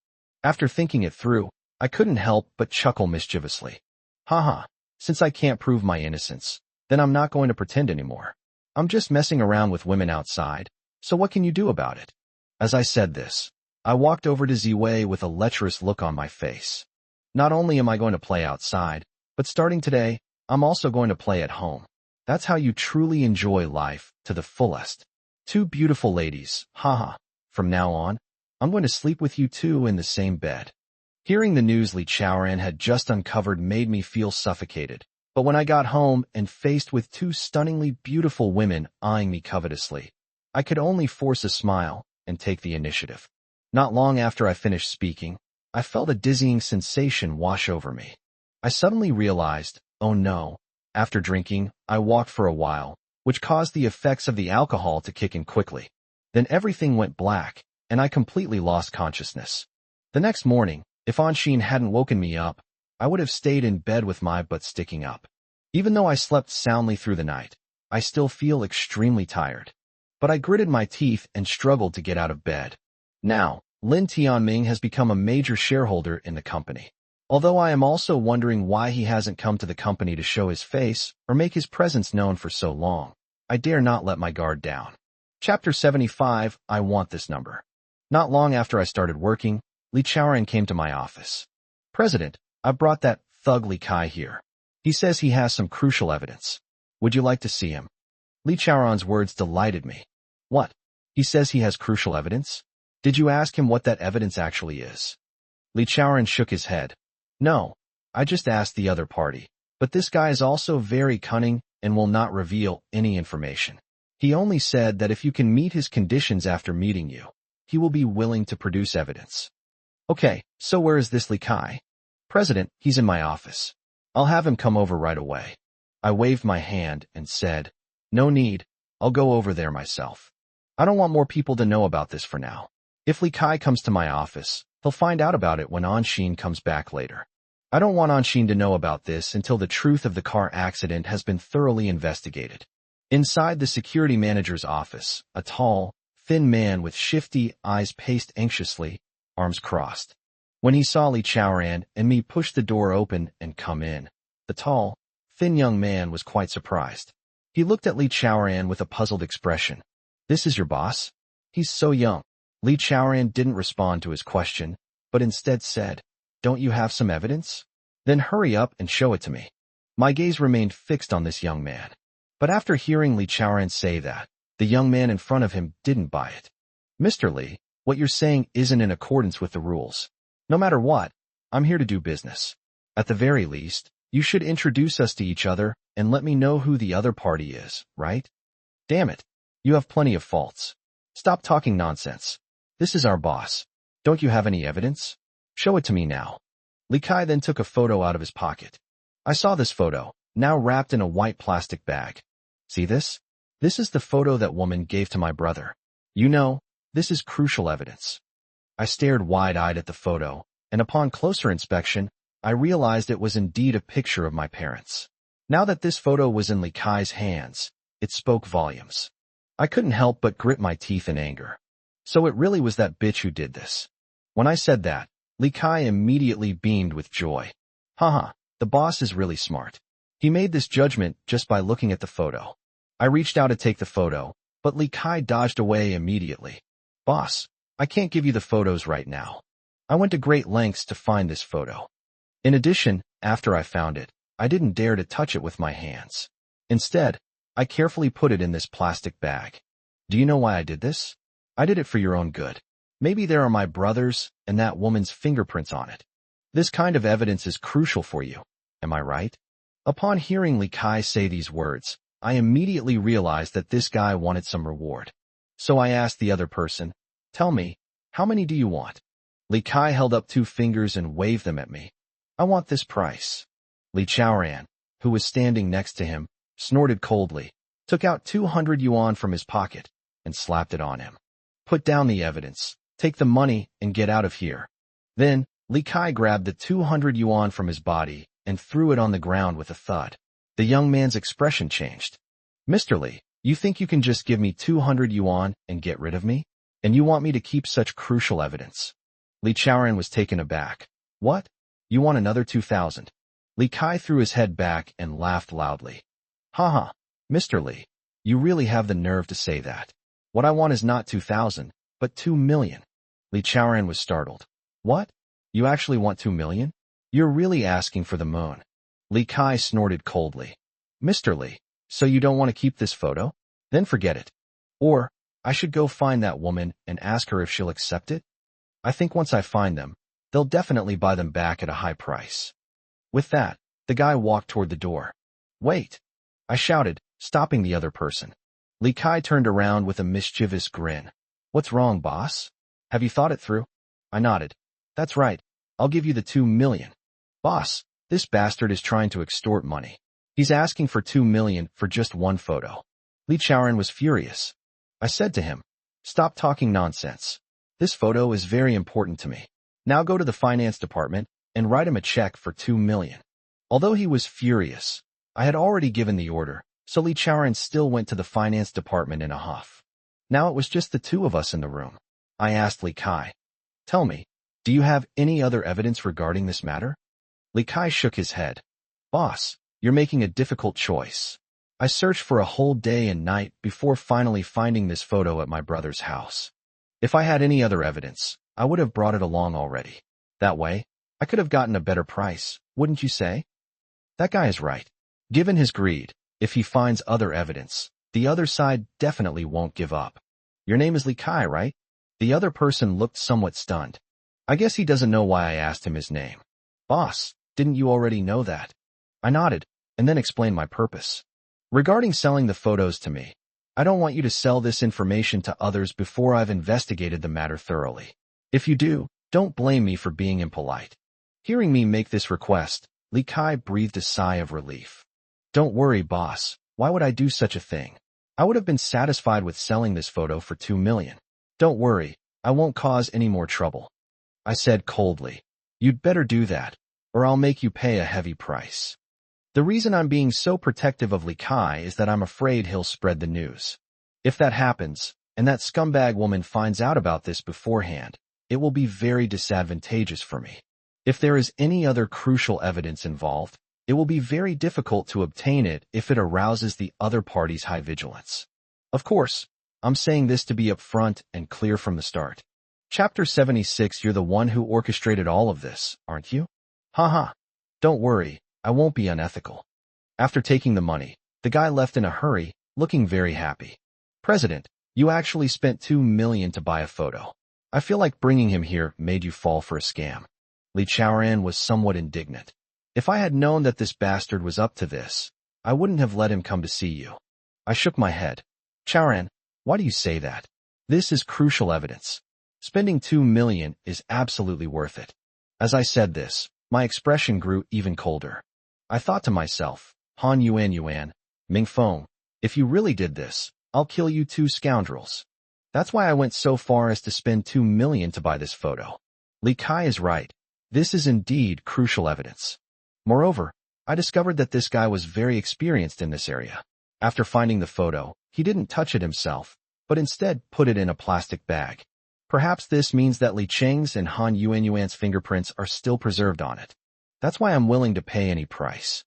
After thinking it through, I couldn't help but chuckle mischievously. Haha, since I can't prove my innocence, then I'm not going to pretend anymore. I'm just messing around with women outside, so what can you do about it? As I said this, I walked over to Ziwei with a lecherous look on my face. Not only am I going to play outside, but starting today, I'm also going to play at home. That's how you truly enjoy life to the fullest. Two beautiful ladies, haha. From now on, I'm going to sleep with you two in the same bed. Hearing the news Li Chaoran had just uncovered made me feel suffocated, but when I got home and faced with two stunningly beautiful women eyeing me covetously, I could only force a smile and take the initiative. Not long after I finished speaking, I felt a dizzying sensation wash over me. I suddenly realized, oh no, after drinking, I walked for a while, which caused the effects of the alcohol to kick in quickly. Then everything went black, and I completely lost consciousness. The next morning, if Anshin hadn't woken me up, I would have stayed in bed with my butt sticking up. Even though I slept soundly through the night, I still feel extremely tired. But I gritted my teeth and struggled to get out of bed. Now, Lin Tianming has become a major shareholder in the company. Although I am also wondering why he hasn't come to the company to show his face or make his presence known for so long, I dare not let my guard down. Chapter 75, I want this number. Not long after I started working, Li Chaoran came to my office. President, I brought that thug Li Kai here. He says he has some crucial evidence. Would you like to see him? Li Chaoran's words delighted me. What? He says he has crucial evidence? Did you ask him what that evidence actually is? Li Chaoran shook his head. No, I just asked the other party. But this guy is also very cunning and will not reveal any information. He only said that if you can meet his conditions after meeting you, he will be willing to produce evidence. Okay, so where is this Li Kai? President, he's in my office. I'll have him come over right away. I waved my hand and said, no need, I'll go over there myself. I don't want more people to know about this for now. If Li Kai comes to my office, he'll find out about it when Anshin comes back later. I don't want Anshin to know about this until the truth of the car accident has been thoroughly investigated. Inside the security manager's office, a tall, thin man with shifty eyes paced anxiously, arms crossed. When he saw Li Chaoran and me push the door open and come in, the tall, thin young man was quite surprised. He looked at Li Chaoran with a puzzled expression. This is your boss? He's so young. Li Chaoran didn't respond to his question, but instead said, Don't you have some evidence? Then hurry up and show it to me. My gaze remained fixed on this young man. But after hearing Li Chaoran say that, the young man in front of him didn't buy it. Mr. Li, what you're saying isn't in accordance with the rules. No matter what, I'm here to do business. At the very least, you should introduce us to each other and let me know who the other party is, right? Damn it. You have plenty of faults. Stop talking nonsense. This is our boss. Don't you have any evidence? Show it to me now. Li Kai then took a photo out of his pocket. I saw this photo, now wrapped in a white plastic bag. See this? This is the photo that woman gave to my brother. You know, this is crucial evidence. I stared wide-eyed at the photo, and upon closer inspection, I realized it was indeed a picture of my parents. Now that this photo was in Li Kai's hands, it spoke volumes. I couldn't help but grit my teeth in anger. So it really was that bitch who did this. When I said that, Li Kai immediately beamed with joy. Haha, the boss is really smart. He made this judgment just by looking at the photo. I reached out to take the photo, but Li Kai dodged away immediately. Boss, I can't give you the photos right now. I went to great lengths to find this photo. In addition, after I found it, I didn't dare to touch it with my hands. Instead, I carefully put it in this plastic bag. Do you know why I did this? I did it for your own good. Maybe there are my brother's and that woman's fingerprints on it. This kind of evidence is crucial for you. Am I right? Upon hearing Li Kai say these words, I immediately realized that this guy wanted some reward. So I asked the other person, Tell me, how many do you want? Li Kai held up 2 fingers and waved them at me. I want this price. Li Chaoran, who was standing next to him, snorted coldly, took out 200 yuan from his pocket, and slapped it on him. Put down the evidence, take the money, and get out of here. Then, Li Kai grabbed the 200 yuan from his body and threw it on the ground with a thud. The young man's expression changed. Mr. Li, you think you can just give me 200 yuan and get rid of me? And you want me to keep such crucial evidence? Li Chaoran was taken aback. What? You want another 2,000? Li Kai threw his head back and laughed loudly. Haha, Mr. Li, you really have the nerve to say that. What I want is not 2,000, but 2 million. Li Chaoran was startled. What? You actually want 2 million? You're really asking for the moon. Li Kai snorted coldly. Mr. Li, so you don't want to keep this photo? Then forget it. Or, I should go find that woman and ask her if she'll accept it? I think once I find them, they'll definitely buy them back at a high price. With that, the guy walked toward the door. Wait! I shouted, stopping the other person. Li Kai turned around with a mischievous grin. What's wrong, boss? Have you thought it through? I nodded. That's right. I'll give you the 2 million. Boss, this bastard is trying to extort money. He's asking for 2 million for just one photo. Li Chaoran was furious. I said to him, Stop talking nonsense. This photo is very important to me. Now go to the finance department and write him a check for 2 million. Although he was furious, I had already given the order, so Li Chaoran still went to the finance department in a huff. Now it was just the 2 of us in the room. I asked Li Kai, Tell me, do you have any other evidence regarding this matter? Li Kai shook his head. Boss, you're making a difficult choice. I searched for a whole day and night before finally finding this photo at my brother's house. If I had any other evidence, I would have brought it along already. That way, I could have gotten a better price, wouldn't you say? That guy is right. Given his greed, if he finds other evidence, the other side definitely won't give up. Your name is Li Kai, right? The other person looked somewhat stunned. I guess he doesn't know why I asked him his name. Boss, didn't you already know that? I nodded, and then explained my purpose. Regarding selling the photos to me, I don't want you to sell this information to others before I've investigated the matter thoroughly. If you do, don't blame me for being impolite. Hearing me make this request, Li Kai breathed a sigh of relief. Don't worry, boss. Why would I do such a thing? I would have been satisfied with selling this photo for 2 million. Don't worry, I won't cause any more trouble. I said coldly. You'd better do that, or I'll make you pay a heavy price. The reason I'm being so protective of Li Kai is that I'm afraid he'll spread the news. If that happens, and that scumbag woman finds out about this beforehand, it will be very disadvantageous for me. If there is any other crucial evidence involved, it will be very difficult to obtain it if it arouses the other party's high vigilance. Of course, I'm saying this to be upfront and clear from the start. Chapter 76. You're the one who orchestrated all of this, aren't you? Haha. Don't worry, I won't be unethical. After taking the money, the guy left in a hurry, looking very happy. President, you actually spent 2 million to buy a photo. I feel like bringing him here made you fall for a scam. Li Chaoran was somewhat indignant. If I had known that this bastard was up to this, I wouldn't have let him come to see you. I shook my head. Chaoran, why do you say that? This is crucial evidence. Spending 2 million is absolutely worth it. As I said this, my expression grew even colder. I thought to myself, Han Yuan, Ming Feng, if you really did this, I'll kill you two scoundrels. That's why I went so far as to spend 2 million to buy this photo. Li Kai is right. This is indeed crucial evidence. Moreover, I discovered that this guy was very experienced in this area. After finding the photo, he didn't touch it himself, but instead put it in a plastic bag. Perhaps this means that Li Cheng's and Han Yuan's fingerprints are still preserved on it. That's why I'm willing to pay any price.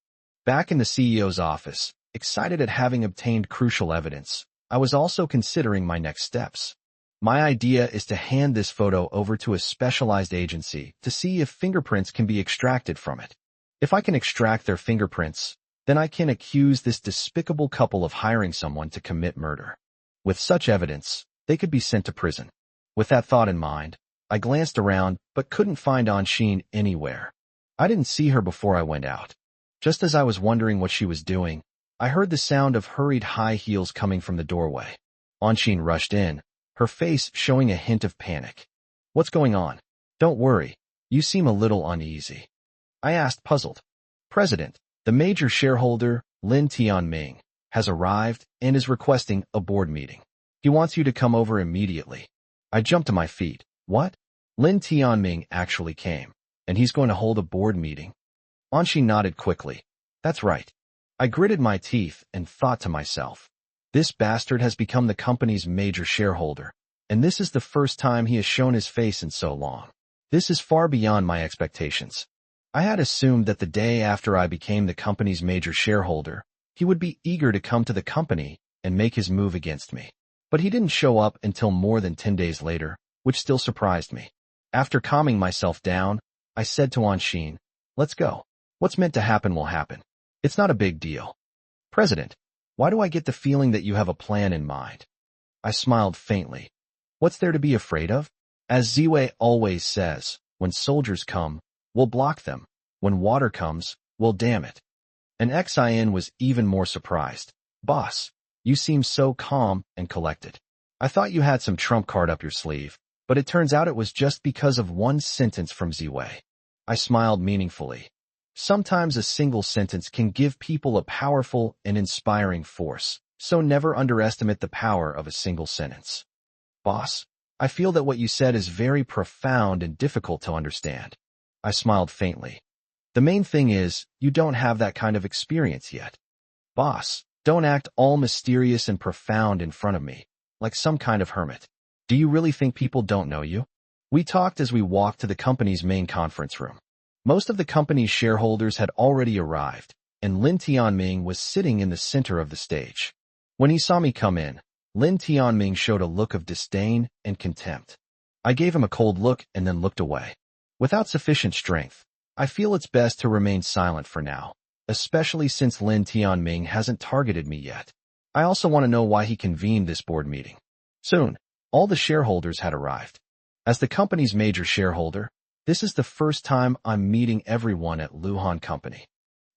Back in the CEO's office, excited at having obtained crucial evidence, I was also considering my next steps. My idea is to hand this photo over to a specialized agency to see if fingerprints can be extracted from it. If I can extract their fingerprints, then I can accuse this despicable couple of hiring someone to commit murder. With such evidence, they could be sent to prison. With that thought in mind, I glanced around but couldn't find Anshin anywhere. I didn't see her before I went out. Just as I was wondering what she was doing, I heard the sound of hurried high heels coming from the doorway. Anshin rushed in, her face showing a hint of panic. What's going on? Don't worry, you seem a little uneasy. I asked, puzzled. President, the major shareholder, Lin Tianming, has arrived and is requesting a board meeting. He wants you to come over immediately. I jumped to my feet. What? Lin Tianming actually came, and he's going to hold a board meeting? Anshin nodded quickly. That's right. I gritted my teeth and thought to myself, this bastard has become the company's major shareholder, and this is the first time he has shown his face in so long. This is far beyond my expectations. I had assumed that the day after I became the company's major shareholder, he would be eager to come to the company and make his move against me. But he didn't show up until more than 10 days later, which still surprised me. After calming myself down, I said to Anshin, let's go. What's meant to happen will happen. It's not a big deal. President, why do I get the feeling that you have a plan in mind? I smiled faintly. What's there to be afraid of? As Ziwei always says, when soldiers come, we'll block them. When water comes, we'll dam it. And Xin was even more surprised. Boss, you seem so calm and collected. I thought you had some trump card up your sleeve, but it turns out it was just because of one sentence from Ziwei. I smiled meaningfully. Sometimes a single sentence can give people a powerful and inspiring force, so never underestimate the power of a single sentence. Boss, I feel that what you said is very profound and difficult to understand. I smiled faintly. The main thing is, you don't have that kind of experience yet. Boss, don't act all mysterious and profound in front of me, like some kind of hermit. Do you really think people don't know you? We talked as we walked to the company's main conference room. Most of the company's shareholders had already arrived, and Lin Tianming was sitting in the center of the stage. When he saw me come in, Lin Tianming showed a look of disdain and contempt. I gave him a cold look and then looked away. Without sufficient strength, I feel it's best to remain silent for now, especially since Lin Tianming hasn't targeted me yet. I also want to know why he convened this board meeting. Soon, all the shareholders had arrived. As the company's major shareholder, this is the first time I'm meeting everyone at Luhan Company.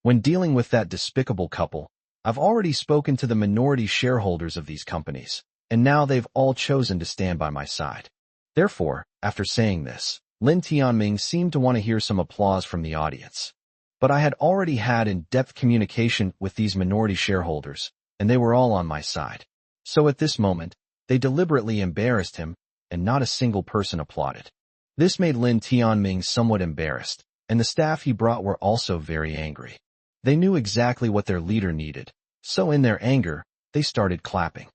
When dealing with that despicable couple, I've already spoken to the minority shareholders of these companies, and now they've all chosen to stand by my side. Therefore, after saying this, Lin Tianming seemed to want to hear some applause from the audience. But I had already had in-depth communication with these minority shareholders, and they were all on my side. So at this moment, they deliberately embarrassed him, and not a single person applauded. This made Lin Tianming somewhat embarrassed, and the staff he brought were also very angry. They knew exactly what their leader needed, so in their anger, they started clapping.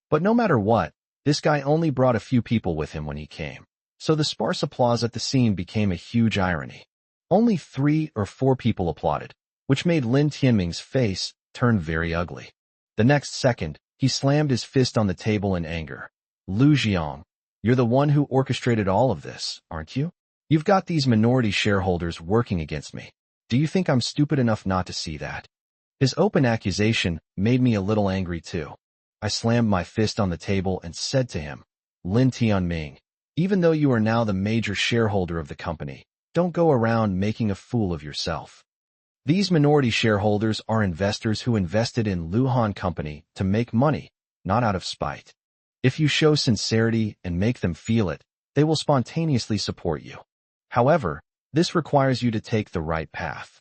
But no matter what, this guy only brought a few people with him when he came, so the sparse applause at the scene became a huge irony. Only 3 or 4 people applauded, which made Lin Tianming's face turn very ugly. The next second, he slammed his fist on the table in anger. Lu Jiang, you're the one who orchestrated all of this, aren't you? You've got these minority shareholders working against me. Do you think I'm stupid enough not to see that? His open accusation made me a little angry too. I slammed my fist on the table and said to him, Lin Tianming, even though you are now the major shareholder of the company, don't go around making a fool of yourself. These minority shareholders are investors who invested in Luhan Company to make money, not out of spite. If you show sincerity and make them feel it, they will spontaneously support you. However, this requires you to take the right path.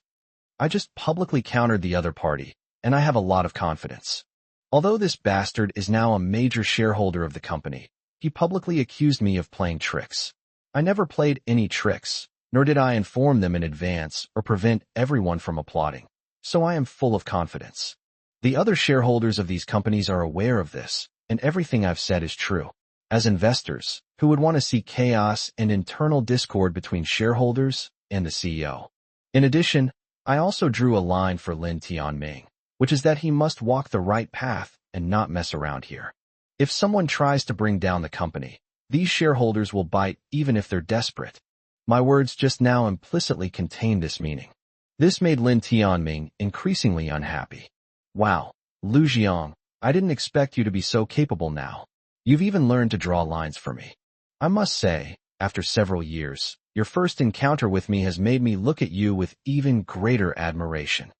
I just publicly countered the other party, and I have a lot of confidence. Although this bastard is now a major shareholder of the company, he publicly accused me of playing tricks. I never played any tricks, nor did I inform them in advance or prevent everyone from applauding, so I am full of confidence. The other shareholders of these companies are aware of this, and everything I've said is true. As investors, who would want to see chaos and internal discord between shareholders and the CEO. In addition, I also drew a line for Lin Tianming, which is that he must walk the right path and not mess around here. If someone tries to bring down the company, these shareholders will bite even if they're desperate. My words just now implicitly contained this meaning. This made Lin Tianming increasingly unhappy. Wow, Lu Jiang, I didn't expect you to be so capable now. You've even learned to draw lines for me. I must say, after several years, your first encounter with me has made me look at you with even greater admiration.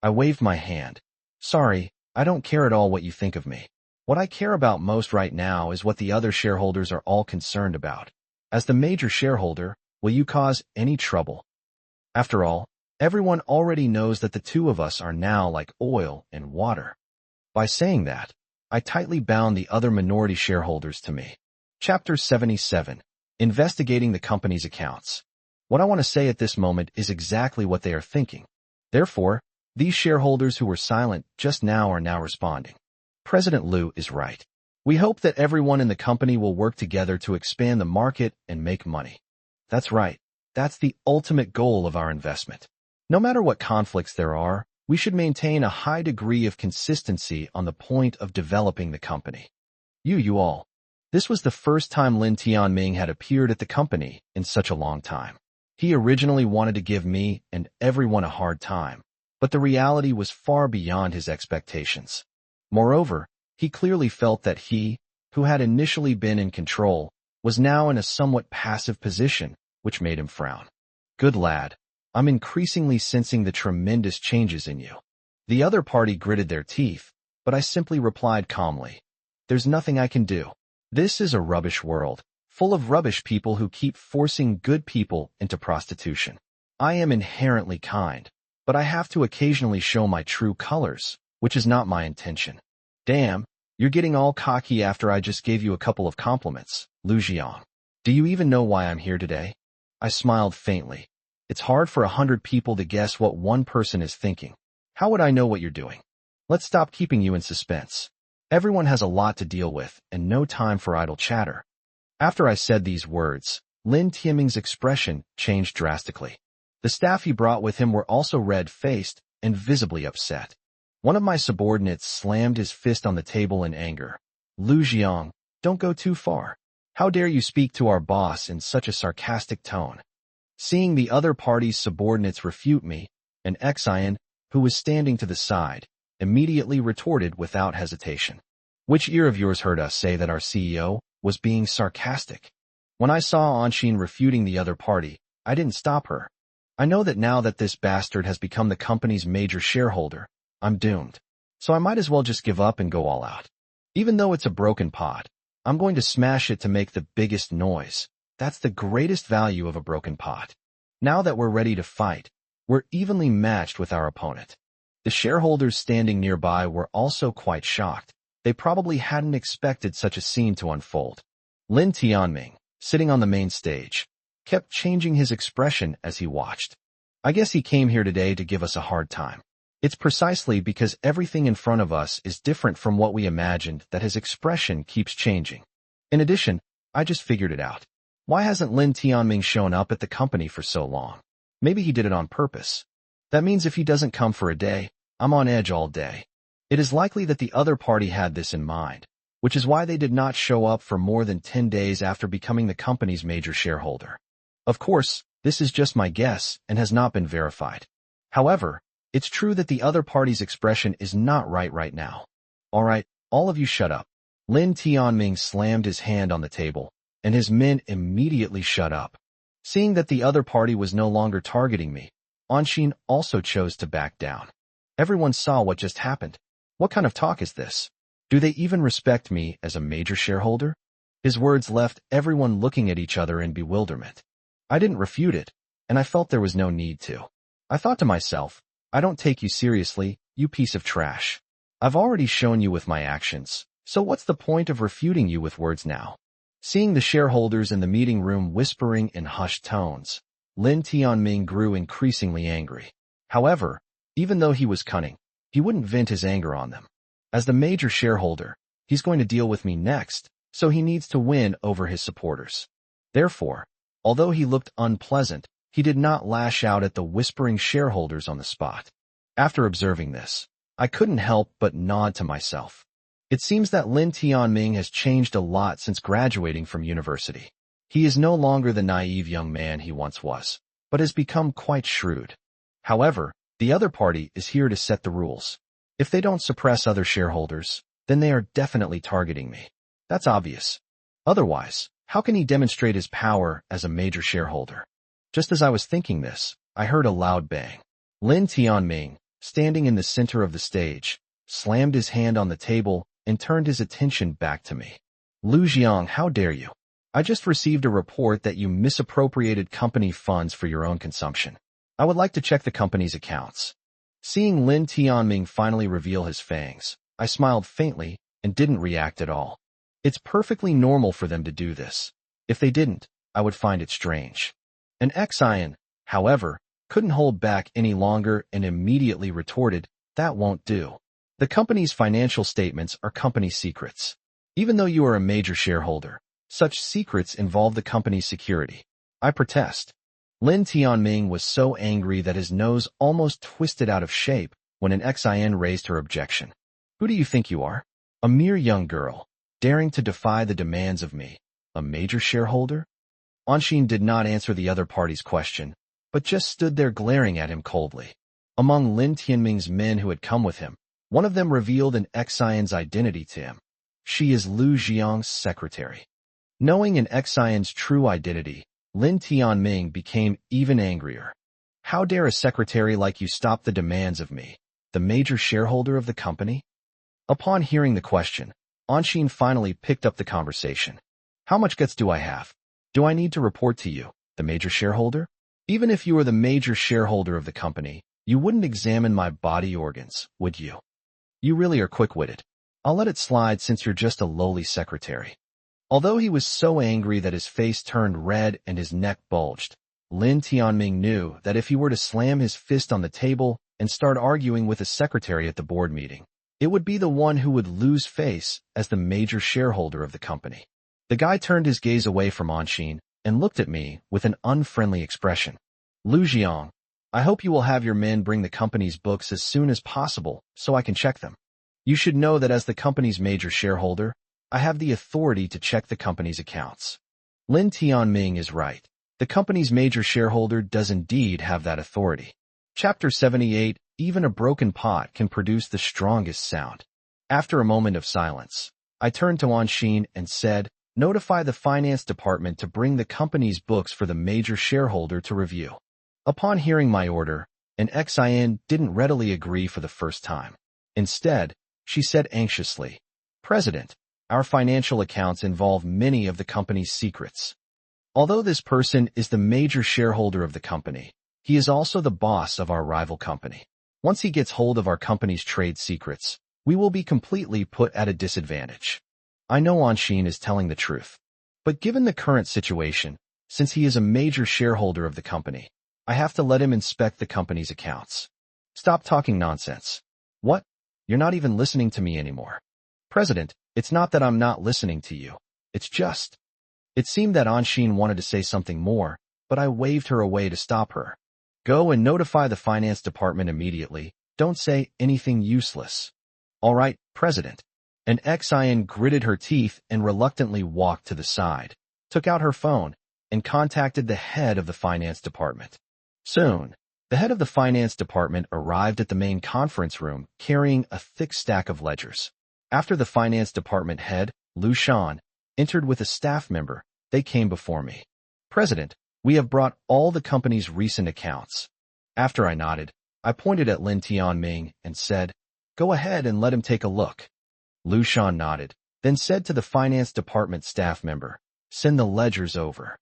I waved my hand. Sorry, I don't care at all what you think of me. What I care about most right now is what the other shareholders are all concerned about. As the major shareholder, will you cause any trouble? After all, everyone already knows that the two of us are now like oil and water. By saying that, I tightly bound the other minority shareholders to me. Chapter 77. Investigating the company's accounts. What I want to say at this moment is exactly what they are thinking. Therefore, these shareholders who were silent just now are now responding. President Liu is right. We hope that everyone in the company will work together to expand the market and make money. That's right. That's the ultimate goal of our investment. No matter what conflicts there are, we should maintain a high degree of consistency on the point of developing the company. You all. This was the first time Lin Tianming had appeared at the company in such a long time. He originally wanted to give me and everyone a hard time, but the reality was far beyond his expectations. Moreover, he clearly felt that he, who had initially been in control, was now in a somewhat passive position, which made him frown. Good lad. I'm increasingly sensing the tremendous changes in you. The other party gritted their teeth, but I simply replied calmly. There's nothing I can do. This is a rubbish world, full of rubbish people who keep forcing good people into prostitution. I am inherently kind, but I have to occasionally show my true colors, which is not my intention. Damn, you're getting all cocky after I just gave you a couple of compliments, Lu Jiang. Do you even know why I'm here today? I smiled faintly. It's hard for 100 people to guess what one person is thinking. How would I know what you're doing? Let's stop keeping you in suspense. Everyone has a lot to deal with and no time for idle chatter. After I said these words, Lin Tianming's expression changed drastically. The staff he brought with him were also red-faced and visibly upset. One of my subordinates slammed his fist on the table in anger. Lu Jiang, don't go too far. How dare you speak to our boss in such a sarcastic tone? Seeing the other party's subordinates refute me, an Xian, who was standing to the side, immediately retorted without hesitation. Which ear of yours heard us say that our CEO was being sarcastic? When I saw Anshin refuting the other party, I didn't stop her. I know that now that this bastard has become the company's major shareholder, I'm doomed. So I might as well just give up and go all out. Even though it's a broken pot, I'm going to smash it to make the biggest noise. That's the greatest value of a broken pot. Now that we're ready to fight, we're evenly matched with our opponent. The shareholders standing nearby were also quite shocked. They probably hadn't expected such a scene to unfold. Lin Tianming, sitting on the main stage, kept changing his expression as he watched. I guess he came here today to give us a hard time. It's precisely because everything in front of us is different from what we imagined that his expression keeps changing. In addition, I just figured it out. Why hasn't Lin Tianming shown up at the company for so long? Maybe he did it on purpose. That means if he doesn't come for a day, I'm on edge all day. It is likely that the other party had this in mind, which is why they did not show up for more than 10 days after becoming the company's major shareholder. Of course, this is just my guess and has not been verified. However, it's true that the other party's expression is not right now. All right, all of you shut up. Lin Tianming slammed his hand on the table, and his men immediately shut up. Seeing that the other party was no longer targeting me, Anshin also chose to back down. Everyone saw what just happened. What kind of talk is this? Do they even respect me as a major shareholder? His words left everyone looking at each other in bewilderment. I didn't refute it, and I felt there was no need to. I thought to myself, I don't take you seriously, you piece of trash. I've already shown you with my actions, so what's the point of refuting you with words now? Seeing the shareholders in the meeting room whispering in hushed tones, Lin Tianming grew increasingly angry. However, even though he was cunning, he wouldn't vent his anger on them. As the major shareholder, he's going to deal with me next, so he needs to win over his supporters. Therefore, although he looked unpleasant, he did not lash out at the whispering shareholders on the spot. After observing this, I couldn't help but nod to myself. It seems that Lin Tianming has changed a lot since graduating from university. He is no longer the naive young man he once was, but has become quite shrewd. However, the other party is here to set the rules. If they don't suppress other shareholders, then they are definitely targeting me. That's obvious. Otherwise, how can he demonstrate his power as a major shareholder? Just as I was thinking this, I heard a loud bang. Lin Tianming, standing in the center of the stage, slammed his hand on the table and turned his attention back to me. Lu Jiang, how dare you? I just received a report that you misappropriated company funds for your own consumption. I would like to check the company's accounts. Seeing Lin Tianming finally reveal his fangs, I smiled faintly and didn't react at all. It's perfectly normal for them to do this. If they didn't, I would find it strange. An Xian, however, couldn't hold back any longer and immediately retorted, that won't do. The company's financial statements are company secrets. Even though you are a major shareholder, such secrets involve the company's security. I protest. Lin Tianming was so angry that his nose almost twisted out of shape when an Xian raised her objection. Who do you think you are? A mere young girl, daring to defy the demands of me, a major shareholder? Anshin did not answer the other party's question, but just stood there glaring at him coldly. Among Lin Tianming's men who had come with him, one of them revealed an Xian's identity to him. She is Lu Jiang's secretary. Knowing an Xian's true identity, Lin Tianming became even angrier. How dare a secretary like you stop the demands of me, the major shareholder of the company? Upon hearing the question, Anshin finally picked up the conversation. How much guts do I have? Do I need to report to you, the major shareholder? Even if you were the major shareholder of the company, you wouldn't examine my body organs, would you? You really are quick-witted. I'll let it slide since you're just a lowly secretary. Although he was so angry that his face turned red and his neck bulged, Lin Tianming knew that if he were to slam his fist on the table and start arguing with a secretary at the board meeting, it would be the one who would lose face as the major shareholder of the company. The guy turned his gaze away from Anshin and looked at me with an unfriendly expression. Lu Jiang, I hope you will have your men bring the company's books as soon as possible so I can check them. You should know that as the company's major shareholder, I have the authority to check the company's accounts. Lin Tianming is right. The company's major shareholder does indeed have that authority. Chapter 78, even a broken pot can produce the strongest sound. After a moment of silence, I turned to Anshin and said, notify the finance department to bring the company's books for the major shareholder to review. Upon hearing my order, an Xian didn't readily agree for the first time. Instead, she said anxiously, President, our financial accounts involve many of the company's secrets. Although this person is the major shareholder of the company, he is also the boss of our rival company. Once he gets hold of our company's trade secrets, we will be completely put at a disadvantage. I know Anshin is telling the truth. But given the current situation, since he is a major shareholder of the company, I have to let him inspect the company's accounts. Stop talking nonsense. What? You're not even listening to me anymore. President, it's not that I'm not listening to you. It's just. It seemed that Anshin wanted to say something more, but I waved her away to stop her. Go and notify the finance department immediately. Don't say anything useless. All right, President. And Xin gritted her teeth and reluctantly walked to the side, took out her phone, and contacted the head of the finance department. Soon, the head of the finance department arrived at the main conference room carrying a thick stack of ledgers. After the finance department head, Lu Shan, entered with a staff member, they came before me. President, we have brought all the company's recent accounts. After I nodded, I pointed at Lin Tianming and said, Go ahead and let him take a look. Lu Shan nodded, then said to the finance department staff member, Send the ledgers over.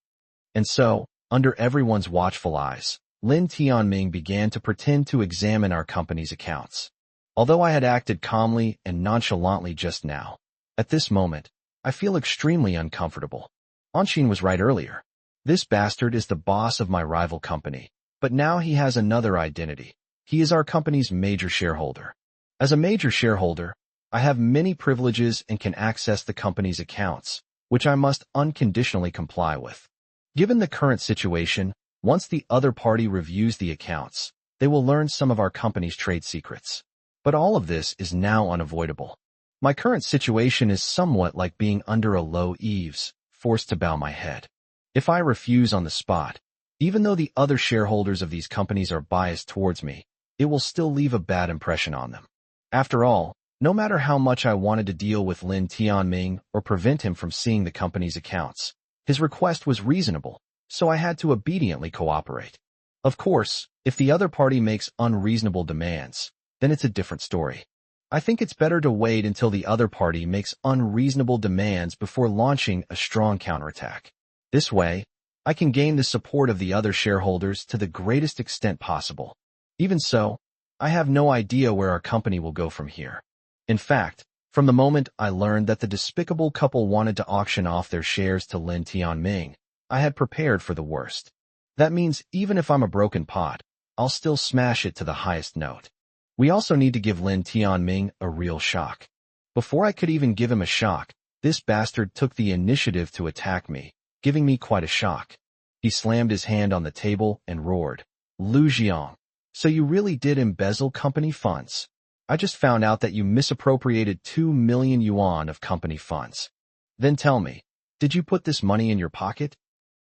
And so, under everyone's watchful eyes, Lin Tianming began to pretend to examine our company's accounts. Although I had acted calmly and nonchalantly just now, at this moment, I feel extremely uncomfortable. Anshin was right earlier. This bastard is the boss of my rival company, but now he has another identity. He is our company's major shareholder. As a major shareholder, I have many privileges and can access the company's accounts, which I must unconditionally comply with. Given the current situation, once the other party reviews the accounts, they will learn some of our company's trade secrets. But all of this is now unavoidable. My current situation is somewhat like being under a low eaves, forced to bow my head. If I refuse on the spot, even though the other shareholders of these companies are biased towards me, it will still leave a bad impression on them. After all, no matter how much I wanted to deal with Lin Tianming or prevent him from seeing the company's accounts, his request was reasonable, so I had to obediently cooperate. Of course, if the other party makes unreasonable demands, then it's a different story. I think it's better to wait until the other party makes unreasonable demands before launching a strong counterattack. This way, I can gain the support of the other shareholders to the greatest extent possible. Even so, I have no idea where our company will go from here. In fact, from the moment I learned that the despicable couple wanted to auction off their shares to Lin Tianming, I had prepared for the worst. That means even if I'm a broken pot, I'll still smash it to the highest note. We also need to give Lin Tianming a real shock. Before I could even give him a shock, this bastard took the initiative to attack me, giving me quite a shock. He slammed his hand on the table and roared, Lu Jiang, so you really did embezzle company funds? I just found out that you misappropriated 2 million yuan of company funds. Then tell me, did you put this money in your pocket?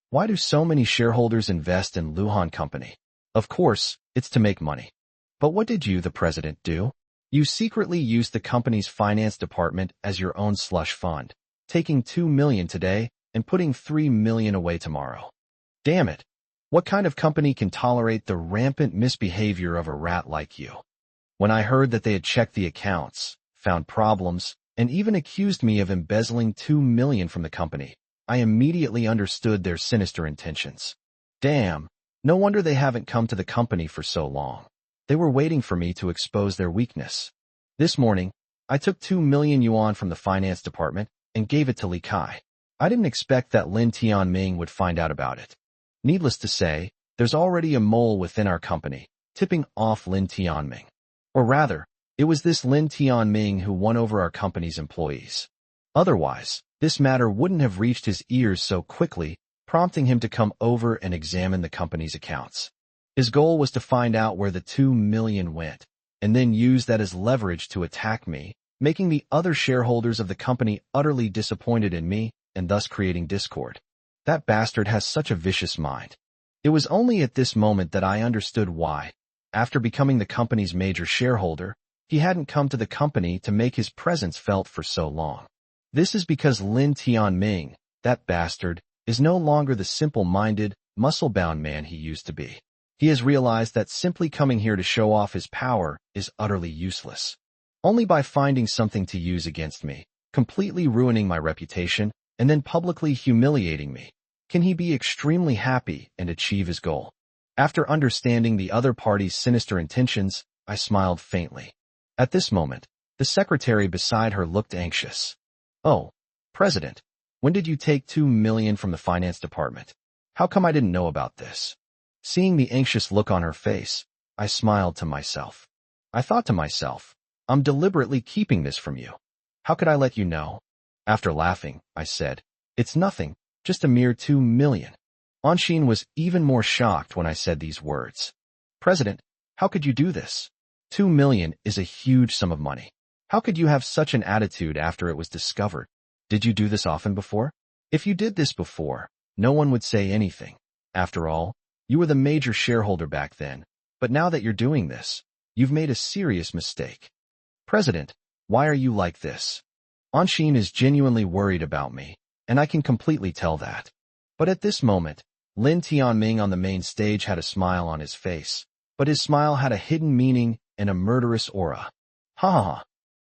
Why do so many shareholders invest in Luhan Company? Of course, it's to make money. But what did you, the president, do? You secretly used the company's finance department as your own slush fund, taking 2 million today and putting 3 million away tomorrow. Damn it! What kind of company can tolerate the rampant misbehavior of a rat like you? When I heard that they had checked the accounts, found problems, and even accused me of embezzling 2 million from the company, I immediately understood their sinister intentions. Damn, no wonder they haven't come to the company for so long. They were waiting for me to expose their weakness. This morning, I took 2 million yuan from the finance department and gave it to Li Kai. I didn't expect that Lin Tianming would find out about it. Needless to say, there's already a mole within our company, tipping off Lin Tianming. Or rather, it was this Lin Tianming who won over our company's employees. Otherwise, this matter wouldn't have reached his ears so quickly, prompting him to come over and examine the company's accounts. His goal was to find out where the 2 million went, and then use that as leverage to attack me, making the other shareholders of the company utterly disappointed in me, and thus creating discord. That bastard has such a vicious mind. It was only at this moment that I understood why, after becoming the company's major shareholder, he hadn't come to the company to make his presence felt for so long. This is because Lin Tianming, that bastard, is no longer the simple-minded, muscle-bound man he used to be. He has realized that simply coming here to show off his power is utterly useless. Only by finding something to use against me, completely ruining my reputation, and then publicly humiliating me, can he be extremely happy and achieve his goal. After understanding the other party's sinister intentions, I smiled faintly. At this moment, The secretary beside her looked anxious. Oh, President, when did you take 2 million from the finance department? How come I didn't know about this? Seeing the anxious look on her face, I smiled to myself. I thought to myself, I'm deliberately keeping this from you. How could I let you know? After laughing, I said, it's nothing, just a mere 2 million. Anshin was even more shocked when I said these words. President, how could you do this? 2 million is a huge sum of money. How could you have such an attitude after it was discovered? Did you do this often before? If you did this before, no one would say anything. After all, you were the major shareholder back then, but now that you're doing this, you've made a serious mistake. President, why are you like this? Anshin is genuinely worried about me, and I can completely tell that. But at this moment, Lin Tianming on the main stage had a smile on his face, but his smile had a hidden meaning and a murderous aura. Ha ha ha.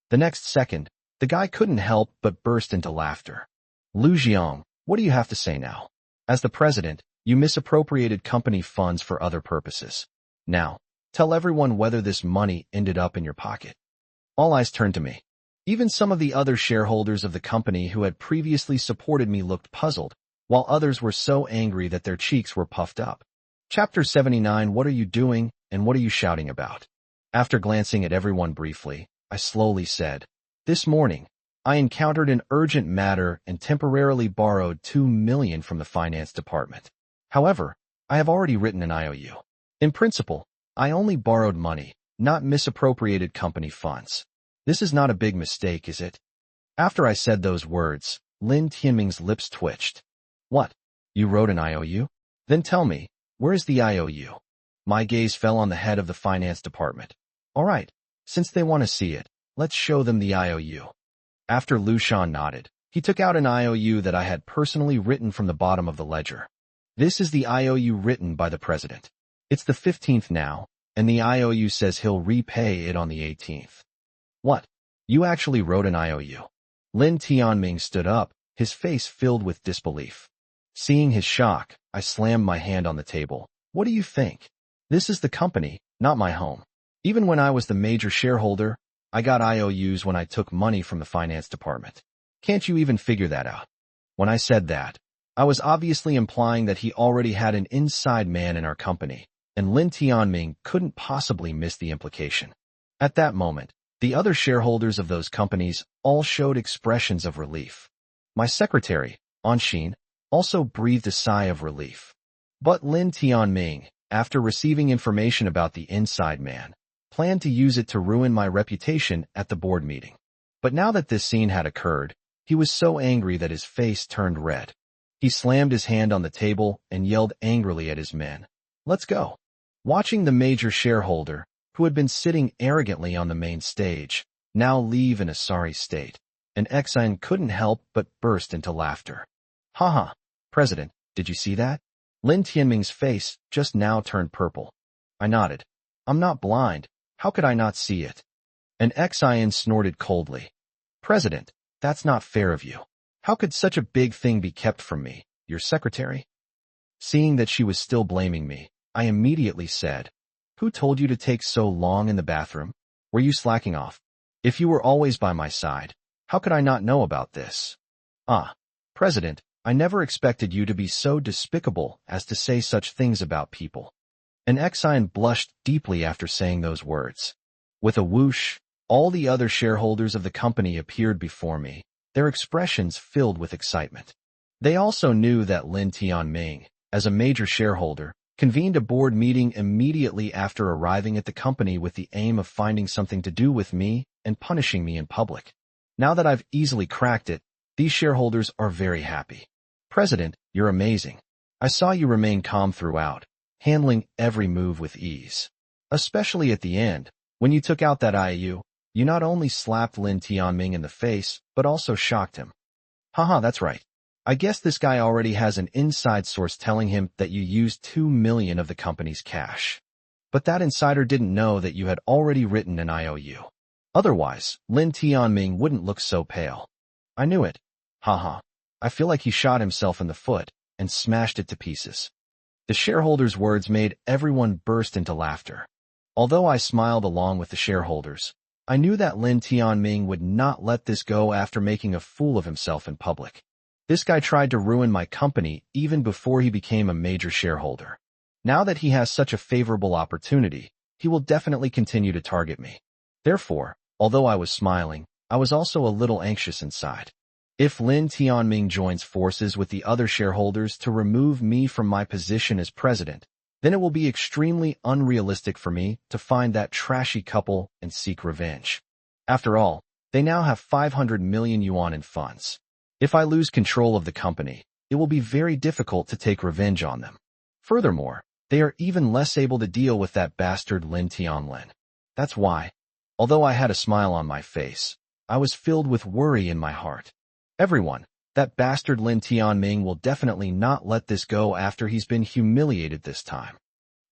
The next second, the guy couldn't help but burst into laughter. Lu Jiang, what do you have to say now? As the president, you misappropriated company funds for other purposes. Now, tell everyone whether this money ended up in your pocket. All eyes turned to me. Even some of the other shareholders of the company who had previously supported me looked puzzled, while others were so angry that their cheeks were puffed up. Chapter 79. What are you doing, and what are you shouting about? After glancing at everyone briefly, I slowly said, this morning, I encountered an urgent matter and temporarily borrowed 2 million from the finance department. However, I have already written an IOU. In principle, I only borrowed money, not misappropriated company funds. This is not a big mistake, is it? After I said those words, Lin Tianming's lips twitched. What? You wrote an IOU? Then tell me, where is the IOU? My gaze fell on the head of the finance department. All right, since they want to see it, let's show them the IOU. After Lu Shan nodded, he took out an IOU that I had personally written from the bottom of the ledger. This is the IOU written by the president. It's the 15th now, and the IOU says he'll repay it on the 18th. What? You actually wrote an IOU? Lin Tianming stood up, his face filled with disbelief. Seeing his shock, I slammed my hand on the table. What do you think? This is the company, not my home. Even when I was the major shareholder, I got IOUs when I took money from the finance department. Can't you even figure that out? When I said that, I was obviously implying that he already had an inside man in our company, and Lin Tianming couldn't possibly miss the implication. At that moment, the other shareholders of those companies all showed expressions of relief. My secretary, Anshin, also breathed a sigh of relief. But Lin Tianming, after receiving information about the inside man, planned to use it to ruin my reputation at the board meeting. But now that this scene had occurred, he was so angry that his face turned red. He slammed his hand on the table and yelled angrily at his men. Let's go. Watching the major shareholder, who had been sitting arrogantly on the main stage, now leave in a sorry state, and Exine couldn't help but burst into laughter. Haha, President, did you see that? Lin Tianming's face just now turned purple. I nodded. I'm not blind. How could I not see it? And Exine snorted coldly. President, that's not fair of you. How could such a big thing be kept from me, your secretary? Seeing that she was still blaming me, I immediately said, who told you to take so long in the bathroom? Were you slacking off? If you were always by my side, how could I not know about this? President, I never expected you to be so despicable as to say such things about people. And Exine blushed deeply after saying those words. With a whoosh, all the other shareholders of the company appeared before me, their expressions filled with excitement. They also knew that Lin Tianming, as a major shareholder, convened a board meeting immediately after arriving at the company with the aim of finding something to do with me and punishing me in public. Now that I've easily cracked it, these shareholders are very happy. President, you're amazing. I saw you remain calm throughout, handling every move with ease. Especially at the end, when you took out that IOU, you not only slapped Lin Tianming in the face, but also shocked him. Haha, that's right. I guess this guy already has an inside source telling him that you used 2 million of the company's cash. But that insider didn't know that you had already written an IOU. Otherwise, Lin Tianming wouldn't look so pale. I knew it. Haha. I feel like he shot himself in the foot and smashed it to pieces. The shareholders' words made everyone burst into laughter. Although I smiled along with the shareholders, I knew that Lin Tianming would not let this go after making a fool of himself in public. This guy tried to ruin my company even before he became a major shareholder. Now that he has such a favorable opportunity, he will definitely continue to target me. Therefore, although I was smiling, I was also a little anxious inside. If Lin Tianming joins forces with the other shareholders to remove me from my position as president, then it will be extremely unrealistic for me to find that trashy couple and seek revenge. After all, they now have 500 million yuan in funds. If I lose control of the company, it will be very difficult to take revenge on them. Furthermore, they are even less able to deal with that bastard Lin Tianlin. That's why, although I had a smile on my face, I was filled with worry in my heart. Everyone, that bastard Lin Tianming will definitely not let this go after he's been humiliated this time.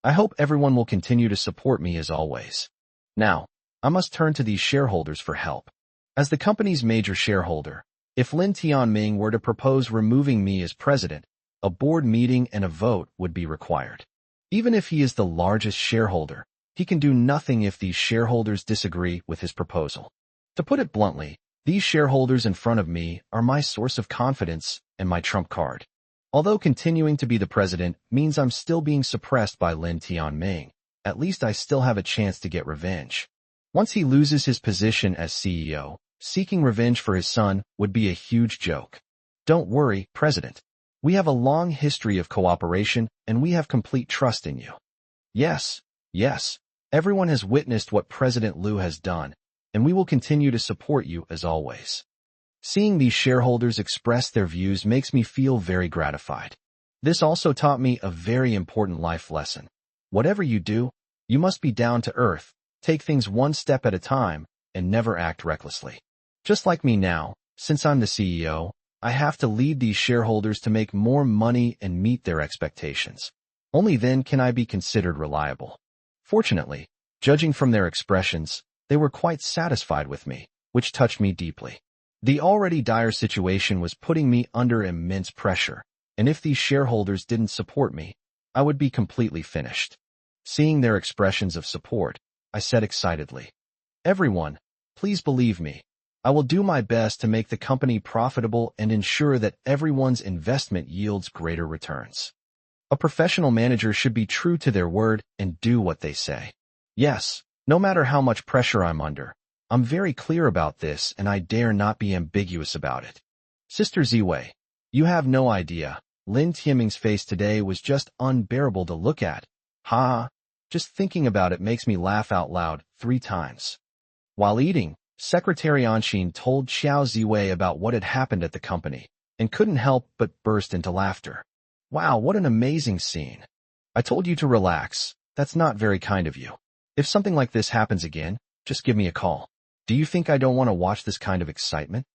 I hope everyone will continue to support me as always. Now, I must turn to these shareholders for help. As the company's major shareholder, if Lin Tianming were to propose removing me as president, a board meeting and a vote would be required. Even if he is the largest shareholder, he can do nothing if these shareholders disagree with his proposal. To put it bluntly, these shareholders in front of me are my source of confidence and my trump card. Although continuing to be the president means I'm still being suppressed by Lin Tianming, at least I still have a chance to get revenge. Once he loses his position as CEO, seeking revenge for his son would be a huge joke. Don't worry, President. We have a long history of cooperation and we have complete trust in you. Yes, everyone has witnessed what President Liu has done, and we will continue to support you as always. Seeing these shareholders express their views makes me feel very gratified. This also taught me a very important life lesson. Whatever you do, you must be down to earth, take things one step at a time, and never act recklessly. Just like me now, since I'm the CEO, I have to lead these shareholders to make more money and meet their expectations. Only then can I be considered reliable. Fortunately, judging from their expressions, they were quite satisfied with me, which touched me deeply. The already dire situation was putting me under immense pressure, and if these shareholders didn't support me, I would be completely finished. Seeing their expressions of support, I said excitedly, "Everyone, please believe me. I will do my best to make the company profitable and ensure that everyone's investment yields greater returns." A professional manager should be true to their word and do what they say. Yes, no matter how much pressure I'm under, I'm very clear about this and I dare not be ambiguous about it. Sister Ziwei, you have no idea. Lin Tianming's face today was just unbearable to look at. Ha! Just thinking about it makes me laugh out loud 3 times. While eating, Secretary Anshin told Xiao Ziwei about what had happened at the company and couldn't help but burst into laughter. Wow, what an amazing scene. I told you to relax. That's not very kind of you. If something like this happens again, just give me a call. Do you think I don't want to watch this kind of excitement?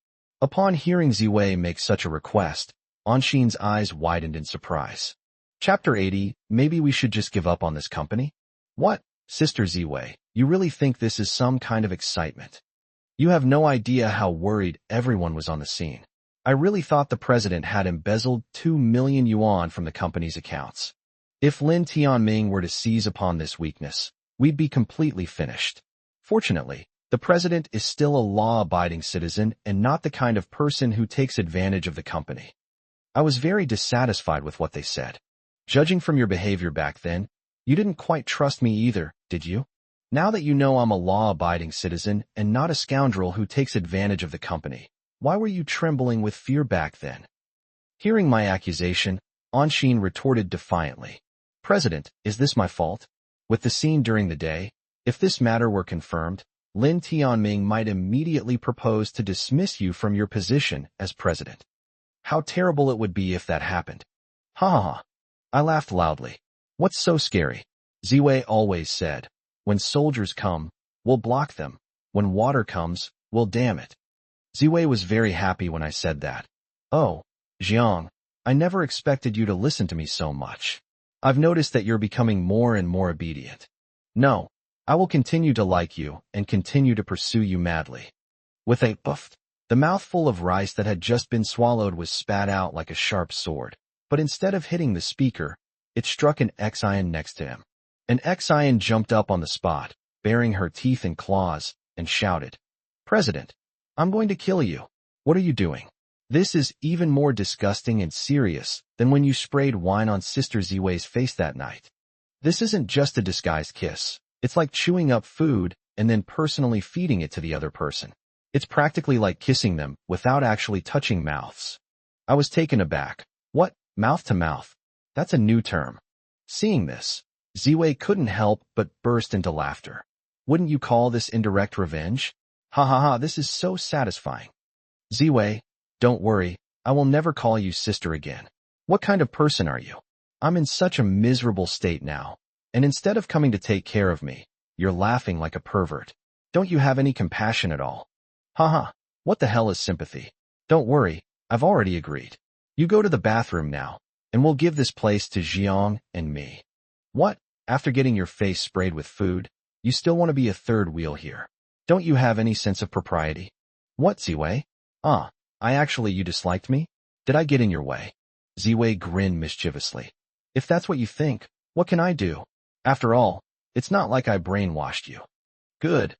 Upon hearing Ziwei make such a request, Anshin's eyes widened in surprise. Chapter 80, maybe we should just give up on this company? What, Sister Ziwei, you really think this is some kind of excitement? You have no idea how worried everyone was on the scene. I really thought the president had embezzled 2 million yuan from the company's accounts. If Lin Tianming were to seize upon this weakness, we'd be completely finished. Fortunately, the president is still a law-abiding citizen and not the kind of person who takes advantage of the company. I was very dissatisfied with what they said. Judging from your behavior back then, you didn't quite trust me either, did you? Now that you know I'm a law-abiding citizen and not a scoundrel who takes advantage of the company, why were you trembling with fear back then? Hearing my accusation, Anshin retorted defiantly. President, is this my fault? With the scene during the day, if this matter were confirmed, Lin Tianming might immediately propose to dismiss you from your position as president. How terrible it would be if that happened. Ha ha ha. I laughed loudly. What's so scary? Ziwei always said, when soldiers come, we'll block them. When water comes, we'll dam it. Ziwei was very happy when I said that. Oh, Jiang, I never expected you to listen to me so much. I've noticed that you're becoming more and more obedient. No, I will continue to like you and continue to pursue you madly. With a puff, the mouthful of rice that had just been swallowed was spat out like a sharp sword, but instead of hitting the speaker, it struck an Xian next to him. An Xian jumped up on the spot, baring her teeth and claws, and shouted, "President, I'm going to kill you. What are you doing? This is even more disgusting and serious than when you sprayed wine on Sister Ziwei's face that night. This isn't just a disguised kiss. It's like chewing up food and then personally feeding it to the other person. It's practically like kissing them without actually touching mouths." I was taken aback. What? Mouth to mouth? That's a new term. Seeing this, Ziwei couldn't help but burst into laughter. Wouldn't you call this indirect revenge? Ha ha ha, this is so satisfying. Ziwei, don't worry, I will never call you sister again. What kind of person are you? I'm in such a miserable state now, and instead of coming to take care of me, you're laughing like a pervert. Don't you have any compassion at all? Ha ha, what the hell is sympathy? Don't worry, I've already agreed. You go to the bathroom now, and we'll give this place to Jiang and me. What? After getting your face sprayed with food, you still want to be a third wheel here? Don't you have any sense of propriety? What, Ziwei? You disliked me? Did I get in your way? Ziwei grinned mischievously. If that's what you think, what can I do? After all, it's not like I brainwashed you. Good.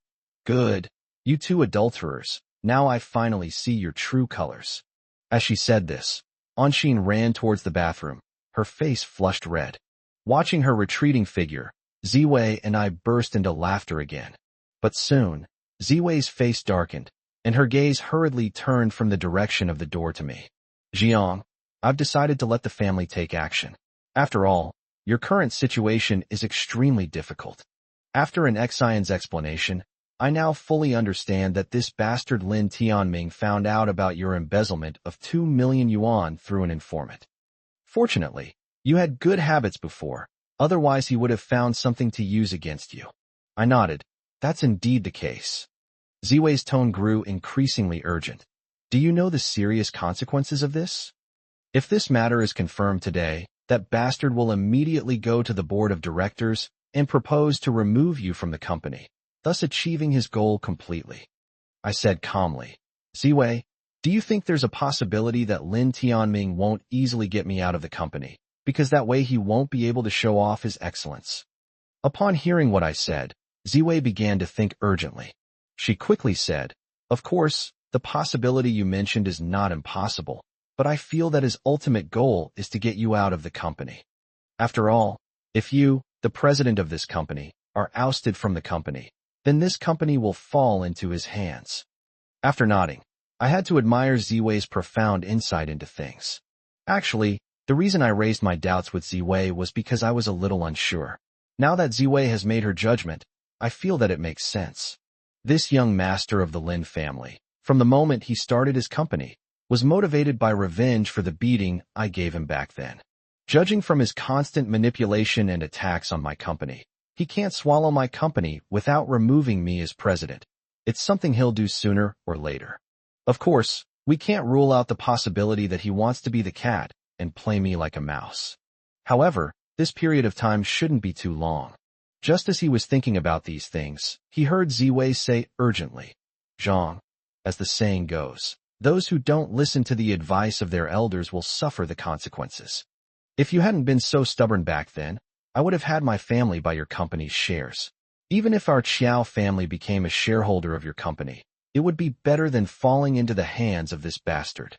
Good. You two adulterers, now I finally see your true colors. As she said this, Anshin ran towards the bathroom, her face flushed red. Watching her retreating figure, Ziwei and I burst into laughter again. But soon, Ziwei's face darkened, and her gaze hurriedly turned from the direction of the door to me. Jiang, I've decided to let the family take action. After all, your current situation is extremely difficult. After an Xion's explanation, I now fully understand that this bastard Lin Tianming found out about your embezzlement of 2 million yuan through an informant. Fortunately, you had good habits before, otherwise he would have found something to use against you. I nodded. That's indeed the case. Ziwei's tone grew increasingly urgent. Do you know the serious consequences of this? If this matter is confirmed today, that bastard will immediately go to the board of directors and propose to remove you from the company, thus achieving his goal completely. I said calmly, Ziwei, do you think there's a possibility that Lin Tianming won't easily get me out of the company, because that way he won't be able to show off his excellence? Upon hearing what I said, Ziwei began to think urgently. She quickly said, of course, the possibility you mentioned is not impossible, but I feel that his ultimate goal is to get you out of the company. After all, if you, the president of this company, are ousted from the company, then this company will fall into his hands. After nodding, I had to admire Ziwei's profound insight into things. Actually, the reason I raised my doubts with Ziwei was because I was a little unsure. Now that Ziwei has made her judgment, I feel that it makes sense. This young master of the Lin family, from the moment he started his company, was motivated by revenge for the beating I gave him back then. Judging from his constant manipulation and attacks on my company, he can't swallow my company without removing me as president. It's something he'll do sooner or later. Of course, we can't rule out the possibility that he wants to be the cat and play me like a mouse. However, this period of time shouldn't be too long. Just as he was thinking about these things, he heard Ziwei say urgently, Zhang, as the saying goes, those who don't listen to the advice of their elders will suffer the consequences. If you hadn't been so stubborn back then, I would have had my family buy your company's shares. Even if our Qiao family became a shareholder of your company, it would be better than falling into the hands of this bastard.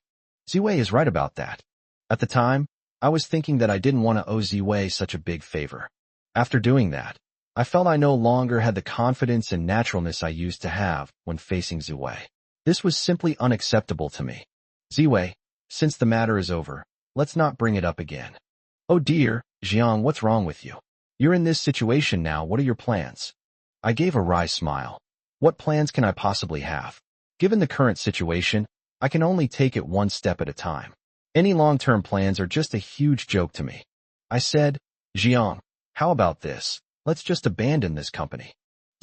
Ziwei is right about that. At the time, I was thinking that I didn't want to owe Ziwei such a big favor. After doing that, I felt I no longer had the confidence and naturalness I used to have when facing Ziwei. This was simply unacceptable to me. Ziwei, since the matter is over, let's not bring it up again. Oh dear, Jiang, what's wrong with you? You're in this situation now, what are your plans? I gave a wry smile. What plans can I possibly have? Given the current situation, I can only take it one step at a time. Any long-term plans are just a huge joke to me. I said, Jiang, how about this? Let's just abandon this company.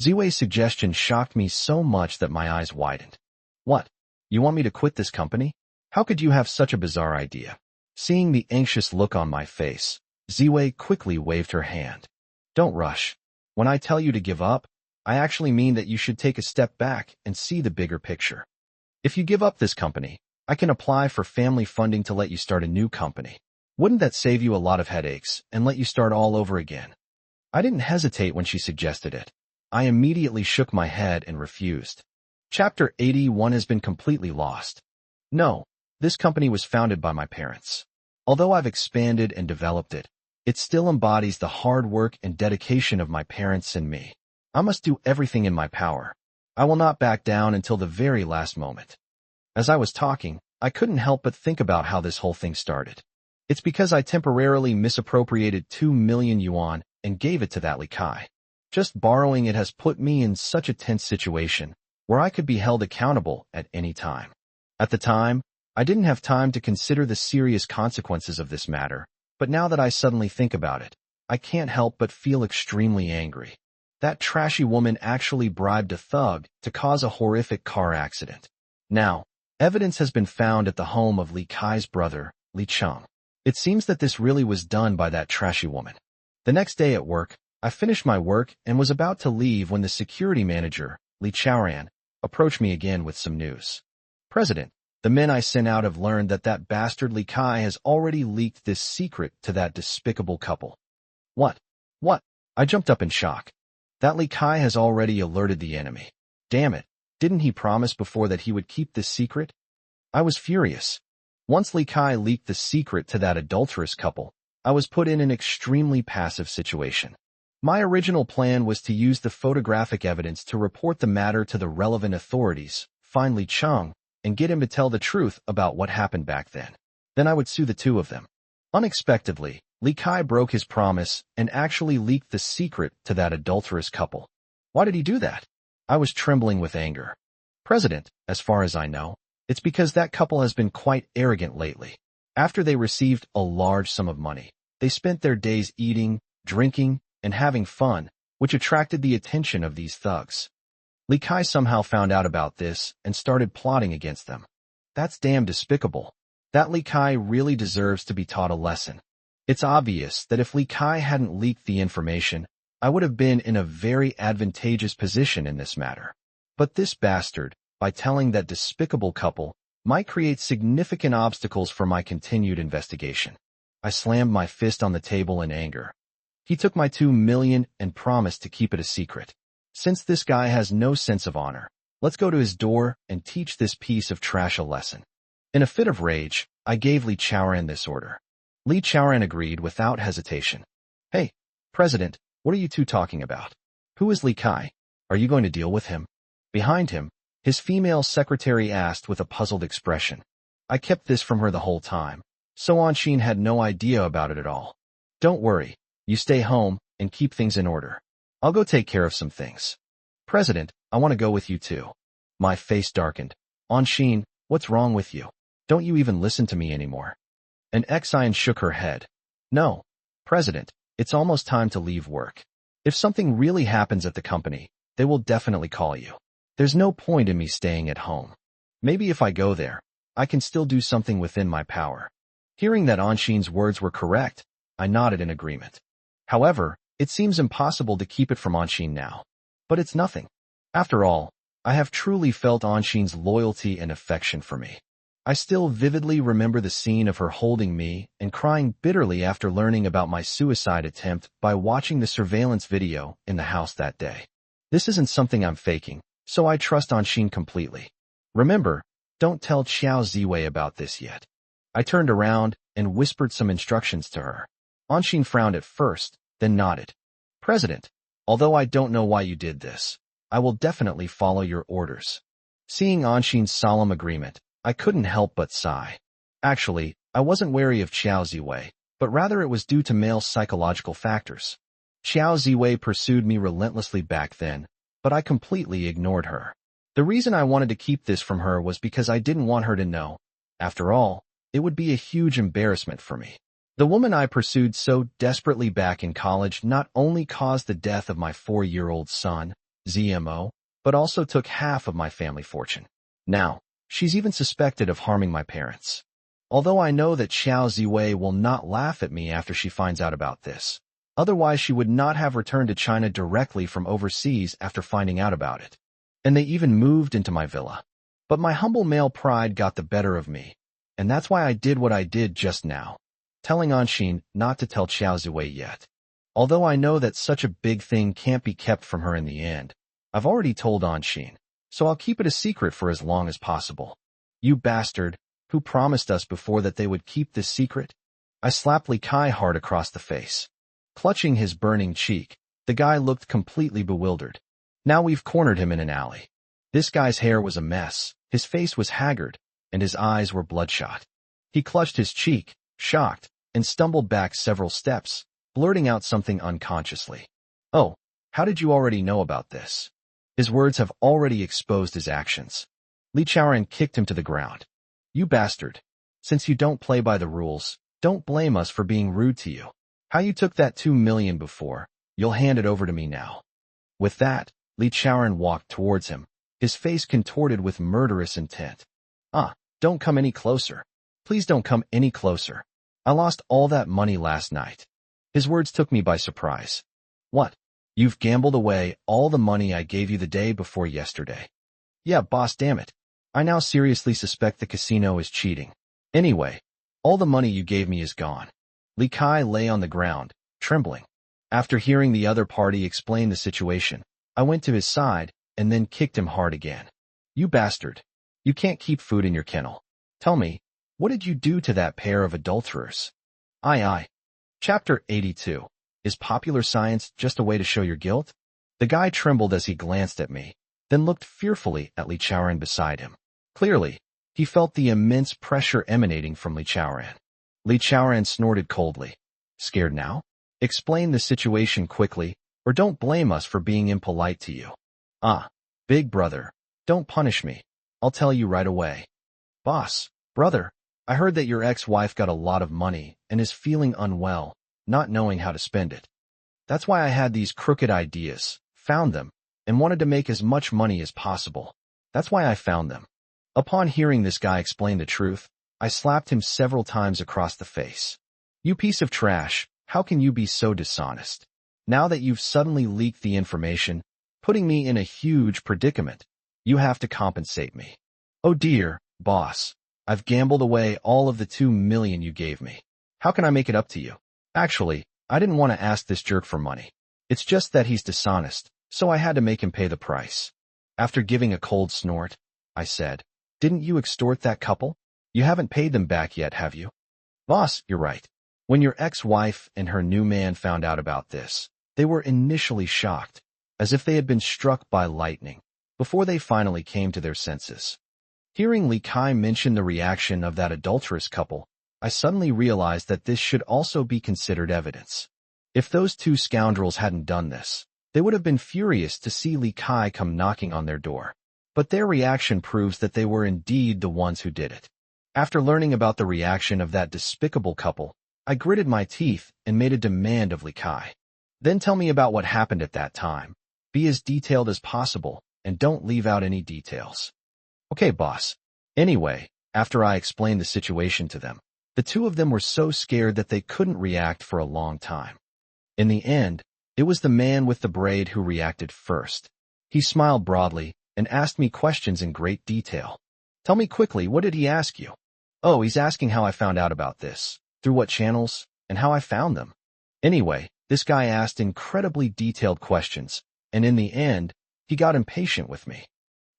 Ziwei's suggestion shocked me so much that my eyes widened. What? You want me to quit this company? How could you have such a bizarre idea? Seeing the anxious look on my face, Ziwei quickly waved her hand. Don't rush. When I tell you to give up, I actually mean that you should take a step back and see the bigger picture. If you give up this company, I can apply for family funding to let you start a new company. Wouldn't that save you a lot of headaches and let you start all over again? I didn't hesitate when she suggested it. I immediately shook my head and refused. Chapter 81 has been completely lost. No, this company was founded by my parents. Although I've expanded and developed it, it still embodies the hard work and dedication of my parents and me. I must do everything in my power. I will not back down until the very last moment. As I was talking, I couldn't help but think about how this whole thing started. It's because I temporarily misappropriated 2 million yuan and gave it to that Li Kai. Just borrowing it has put me in such a tense situation where I could be held accountable at any time. At the time, I didn't have time to consider the serious consequences of this matter, but now that I suddenly think about it, I can't help but feel extremely angry. That trashy woman actually bribed a thug to cause a horrific car accident. Now, evidence has been found at the home of Li Kai's brother, Li Cheng. It seems that this really was done by that trashy woman. The next day at work, I finished my work and was about to leave when the security manager, Li Chaoran, approached me again with some news. President, the men I sent out have learned that that bastard Li Kai has already leaked this secret to that despicable couple. What? What? I jumped up in shock. That Li Kai has already alerted the enemy. Damn it, didn't he promise before that he would keep this secret? I was furious. Once Li Kai leaked the secret to that adulterous couple, I was put in an extremely passive situation. My original plan was to use the photographic evidence to report the matter to the relevant authorities, find Li Cheng, and get him to tell the truth about what happened back then. Then I would sue the two of them. Unexpectedly, Li Kai broke his promise and actually leaked the secret to that adulterous couple. Why did he do that? I was trembling with anger. President, as far as I know, it's because that couple has been quite arrogant lately. After they received a large sum of money, they spent their days eating, drinking, and having fun, which attracted the attention of these thugs. Li Kai somehow found out about this and started plotting against them. That's damn despicable. That Li Kai really deserves to be taught a lesson. It's obvious that if Li Kai hadn't leaked the information, I would have been in a very advantageous position in this matter. But this bastard, by telling that despicable couple, might create significant obstacles for my continued investigation. I slammed my fist on the table in anger. He took my 2 million and promised to keep it a secret. Since this guy has no sense of honor, let's go to his door and teach this piece of trash a lesson. In a fit of rage, I gave Li Chaoran this order. Li Chaoran agreed without hesitation. Hey, President, what are you two talking about? Who is Li Kai? Are you going to deal with him? Behind him, his female secretary asked with a puzzled expression. I kept this from her the whole time, so Anshin had no idea about it at all. Don't worry, you stay home and keep things in order. I'll go take care of some things. President, I want to go with you too. My face darkened. Anshin, what's wrong with you? Don't you even listen to me anymore? An Xian shook her head. No, President, it's almost time to leave work. If something really happens at the company, they will definitely call you. There's no point in me staying at home. Maybe if I go there, I can still do something within my power. Hearing that Anshin's words were correct, I nodded in agreement. However, it seems impossible to keep it from Anshin now. But it's nothing. After all, I have truly felt Anshin's loyalty and affection for me. I still vividly remember the scene of her holding me and crying bitterly after learning about my suicide attempt by watching the surveillance video in the house that day. This isn't something I'm faking, so I trust Anshin completely. Remember, don't tell Xiao Ziwei about this yet. I turned around and whispered some instructions to her. Anshin frowned at first, then nodded. President, although I don't know why you did this, I will definitely follow your orders. Seeing Anshin's solemn agreement, I couldn't help but sigh. Actually, I wasn't wary of Xiao Ziwei, but rather it was due to male psychological factors. Xiao Ziwei pursued me relentlessly back then, but I completely ignored her. The reason I wanted to keep this from her was because I didn't want her to know. After all, it would be a huge embarrassment for me. The woman I pursued so desperately back in college not only caused the death of my 4-year-old son, ZMO, but also took half of my family fortune. Now, she's even suspected of harming my parents. Although I know that Xiao Ziwei will not laugh at me after she finds out about this. Otherwise, she would not have returned to China directly from overseas after finding out about it. And they even moved into my villa. But my humble male pride got the better of me, and that's why I did what I did just now, telling Anshin not to tell Xiao Ziwei yet. Although I know that such a big thing can't be kept from her in the end, I've already told Anshin, so I'll keep it a secret for as long as possible. You bastard, who promised us before that they would keep this secret? I slapped Li Kai hard across the face. Clutching his burning cheek, the guy looked completely bewildered. Now we've cornered him in an alley. This guy's hair was a mess, his face was haggard, and his eyes were bloodshot. He clutched his cheek, shocked, and stumbled back several steps, blurting out something unconsciously. Oh, how did you already know about this? His words have already exposed his actions. Li Chaoran kicked him to the ground. You bastard. Since you don't play by the rules, don't blame us for being rude to you. How you took that 2 million before, you'll hand it over to me now. With that, Li Chaoran walked towards him, his face contorted with murderous intent. Don't come any closer. Please don't come any closer. I lost all that money last night. His words took me by surprise. What? You've gambled away all the money I gave you the day before yesterday. Yeah, boss, damn it. I now seriously suspect the casino is cheating. Anyway, all the money you gave me is gone. Li Kai lay on the ground, trembling. After hearing the other party explain the situation, I went to his side and then kicked him hard again. You bastard. You can't keep food in your kennel. Tell me, what did you do to that pair of adulterers? Aye. Chapter 82. Is popular science just a way to show your guilt? The guy trembled as he glanced at me, then looked fearfully at Li Chaoran beside him. Clearly, he felt the immense pressure emanating from Li Chaoran. Li Chaoran snorted coldly. Scared now? Explain the situation quickly, or don't blame us for being impolite to you. Big brother, don't punish me. I'll tell you right away. Boss, brother, I heard that your ex-wife got a lot of money and is feeling unwell, not knowing how to spend it. That's why I had these crooked ideas, found them, and wanted to make as much money as possible. That's why I found them. Upon hearing this guy explain the truth, I slapped him several times across the face. You piece of trash, how can you be so dishonest? Now that you've suddenly leaked the information, putting me in a huge predicament, you have to compensate me. Oh dear, boss, I've gambled away all of the 2 million you gave me. How can I make it up to you? Actually, I didn't want to ask this jerk for money. It's just that he's dishonest, so I had to make him pay the price. After giving a cold snort, I said, didn't you extort that couple? You haven't paid them back yet, have you? Boss, you're right. When your ex-wife and her new man found out about this, they were initially shocked, as if they had been struck by lightning, before they finally came to their senses. Hearing Li Kai mention the reaction of that adulterous couple, I suddenly realized that this should also be considered evidence. If those two scoundrels hadn't done this, they would have been furious to see Li Kai come knocking on their door. But their reaction proves that they were indeed the ones who did it. After learning about the reaction of that despicable couple, I gritted my teeth and made a demand of Li Kai. Then tell me about what happened at that time. Be as detailed as possible, and don't leave out any details. Okay, boss. Anyway, after I explained the situation to them, the two of them were so scared that they couldn't react for a long time. In the end, it was the man with the braid who reacted first. He smiled broadly and asked me questions in great detail. Tell me quickly, what did he ask you? Oh, he's asking how I found out about this, through what channels, and how I found them. Anyway, this guy asked incredibly detailed questions, and in the end, he got impatient with me.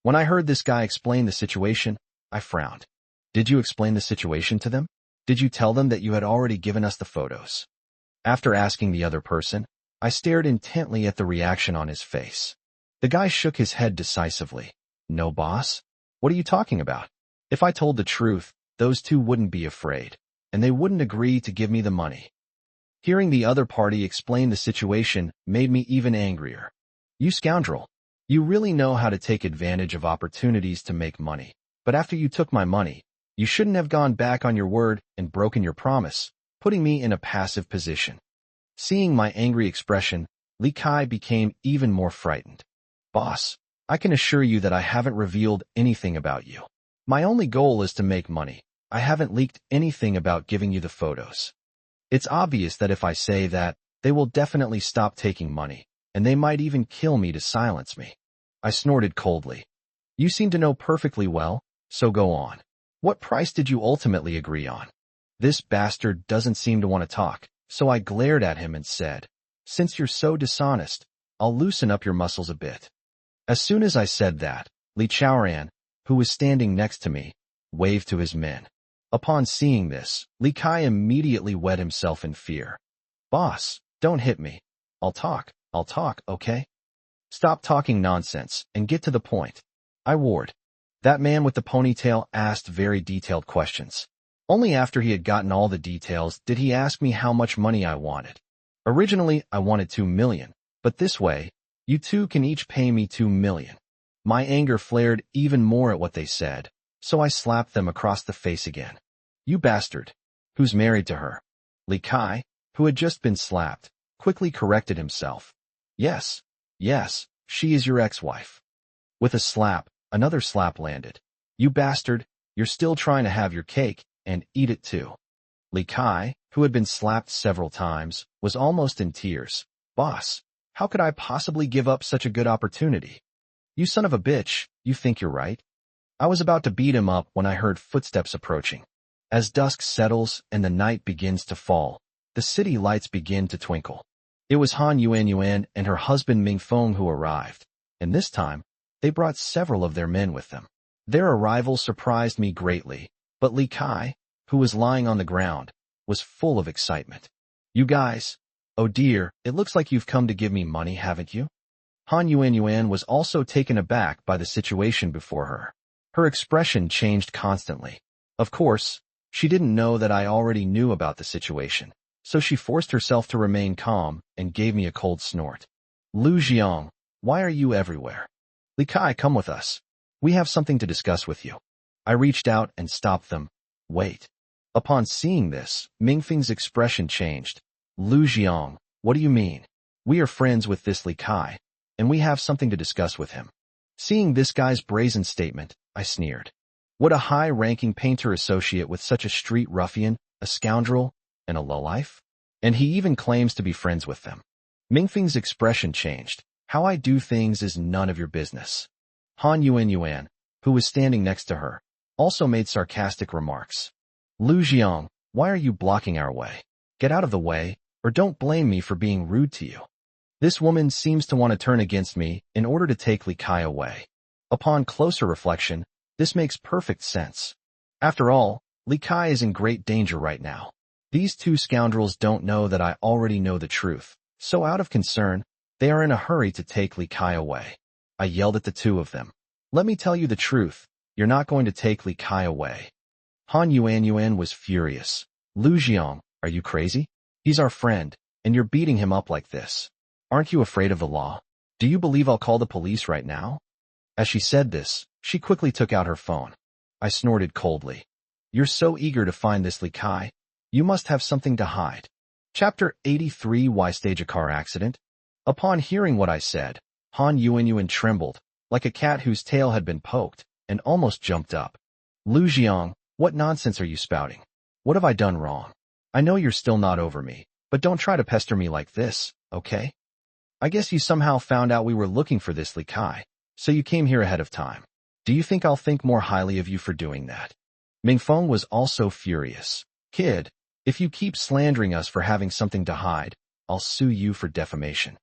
When I heard this guy explain the situation, I frowned. Did you explain the situation to them? Did you tell them that you had already given us the photos? After asking the other person, I stared intently at the reaction on his face. The guy shook his head decisively. No, boss? What are you talking about? If I told the truth, those two wouldn't be afraid, and they wouldn't agree to give me the money. Hearing the other party explain the situation made me even angrier. You scoundrel. You really know how to take advantage of opportunities to make money, but after you took my money, you shouldn't have gone back on your word and broken your promise, putting me in a passive position. Seeing my angry expression, Li Kai became even more frightened. Boss, I can assure you that I haven't revealed anything about you. My only goal is to make money. I haven't leaked anything about giving you the photos. It's obvious that if I say that, they will definitely stop taking money, and they might even kill me to silence me. I snorted coldly. You seem to know perfectly well, so go on. What price did you ultimately agree on? This bastard doesn't seem to want to talk, so I glared at him and said, Since you're so dishonest, I'll loosen up your muscles a bit. As soon as I said that, Li Chaoran, who was standing next to me, waved to his men. Upon seeing this, Li Kai immediately wet himself in fear. Boss, don't hit me. I'll talk, okay? Stop talking nonsense and get to the point. I warned. That man with the ponytail asked very detailed questions. Only after he had gotten all the details did he ask me how much money I wanted. Originally, I wanted 2 million, but this way, you two can each pay me 2 million. My anger flared even more at what they said, so I slapped them across the face again. You bastard. Who's married to her? Li Kai, who had just been slapped, quickly corrected himself. Yes, she is your ex-wife. With a slap, another slap landed. You bastard, you're still trying to have your cake, and eat it too. Li Kai, who had been slapped several times, was almost in tears. Boss, how could I possibly give up such a good opportunity? You son of a bitch, you think you're right? I was about to beat him up when I heard footsteps approaching. As dusk settles and the night begins to fall, the city lights begin to twinkle. It was Han Yuan and her husband Ming Feng who arrived, and this time, they brought several of their men with them. Their arrival surprised me greatly, but Li Kai, who was lying on the ground, was full of excitement. You guys, oh dear, it looks like you've come to give me money, haven't you? Han Yuan was also taken aback by the situation before her. Her expression changed constantly. Of course, she didn't know that I already knew about the situation, so she forced herself to remain calm and gave me a cold snort. Lu Jiang, why are you everywhere? Li Kai, come with us. We have something to discuss with you. I reached out and stopped them. Wait. Upon seeing this, Mingfeng's expression changed. Lu Jiang, what do you mean? We are friends with this Li Kai, and we have something to discuss with him. Seeing this guy's brazen statement, I sneered. Would a high-ranking painter associate with such a street ruffian, a scoundrel, and a lowlife? And he even claims to be friends with them. Mingfeng's expression changed. How I do things is none of your business. Han Yuan, who was standing next to her, also made sarcastic remarks. Lu Jiang, why are you blocking our way? Get out of the way, or don't blame me for being rude to you. This woman seems to want to turn against me in order to take Li Kai away. Upon closer reflection, this makes perfect sense. After all, Li Kai is in great danger right now. These two scoundrels don't know that I already know the truth, so out of concern, they are in a hurry to take Li Kai away. I yelled at the two of them. Let me tell you the truth, you're not going to take Li Kai away. Han Yuan was furious. Lu Jiang, are you crazy? He's our friend, and you're beating him up like this. Aren't you afraid of the law? Do you believe I'll call the police right now? As she said this, she quickly took out her phone. I snorted coldly. You're so eager to find this Li Kai. You must have something to hide. Chapter 83 Why Stage a Car Accident? Upon hearing what I said, Han Yuan trembled, like a cat whose tail had been poked, and almost jumped up. Lu Jiang, what nonsense are you spouting? What have I done wrong? I know you're still not over me, but don't try to pester me like this, okay? I guess you somehow found out we were looking for this Li Kai, so you came here ahead of time. Do you think I'll think more highly of you for doing that? Ming Feng was also furious. Kid, if you keep slandering us for having something to hide, I'll sue you for defamation.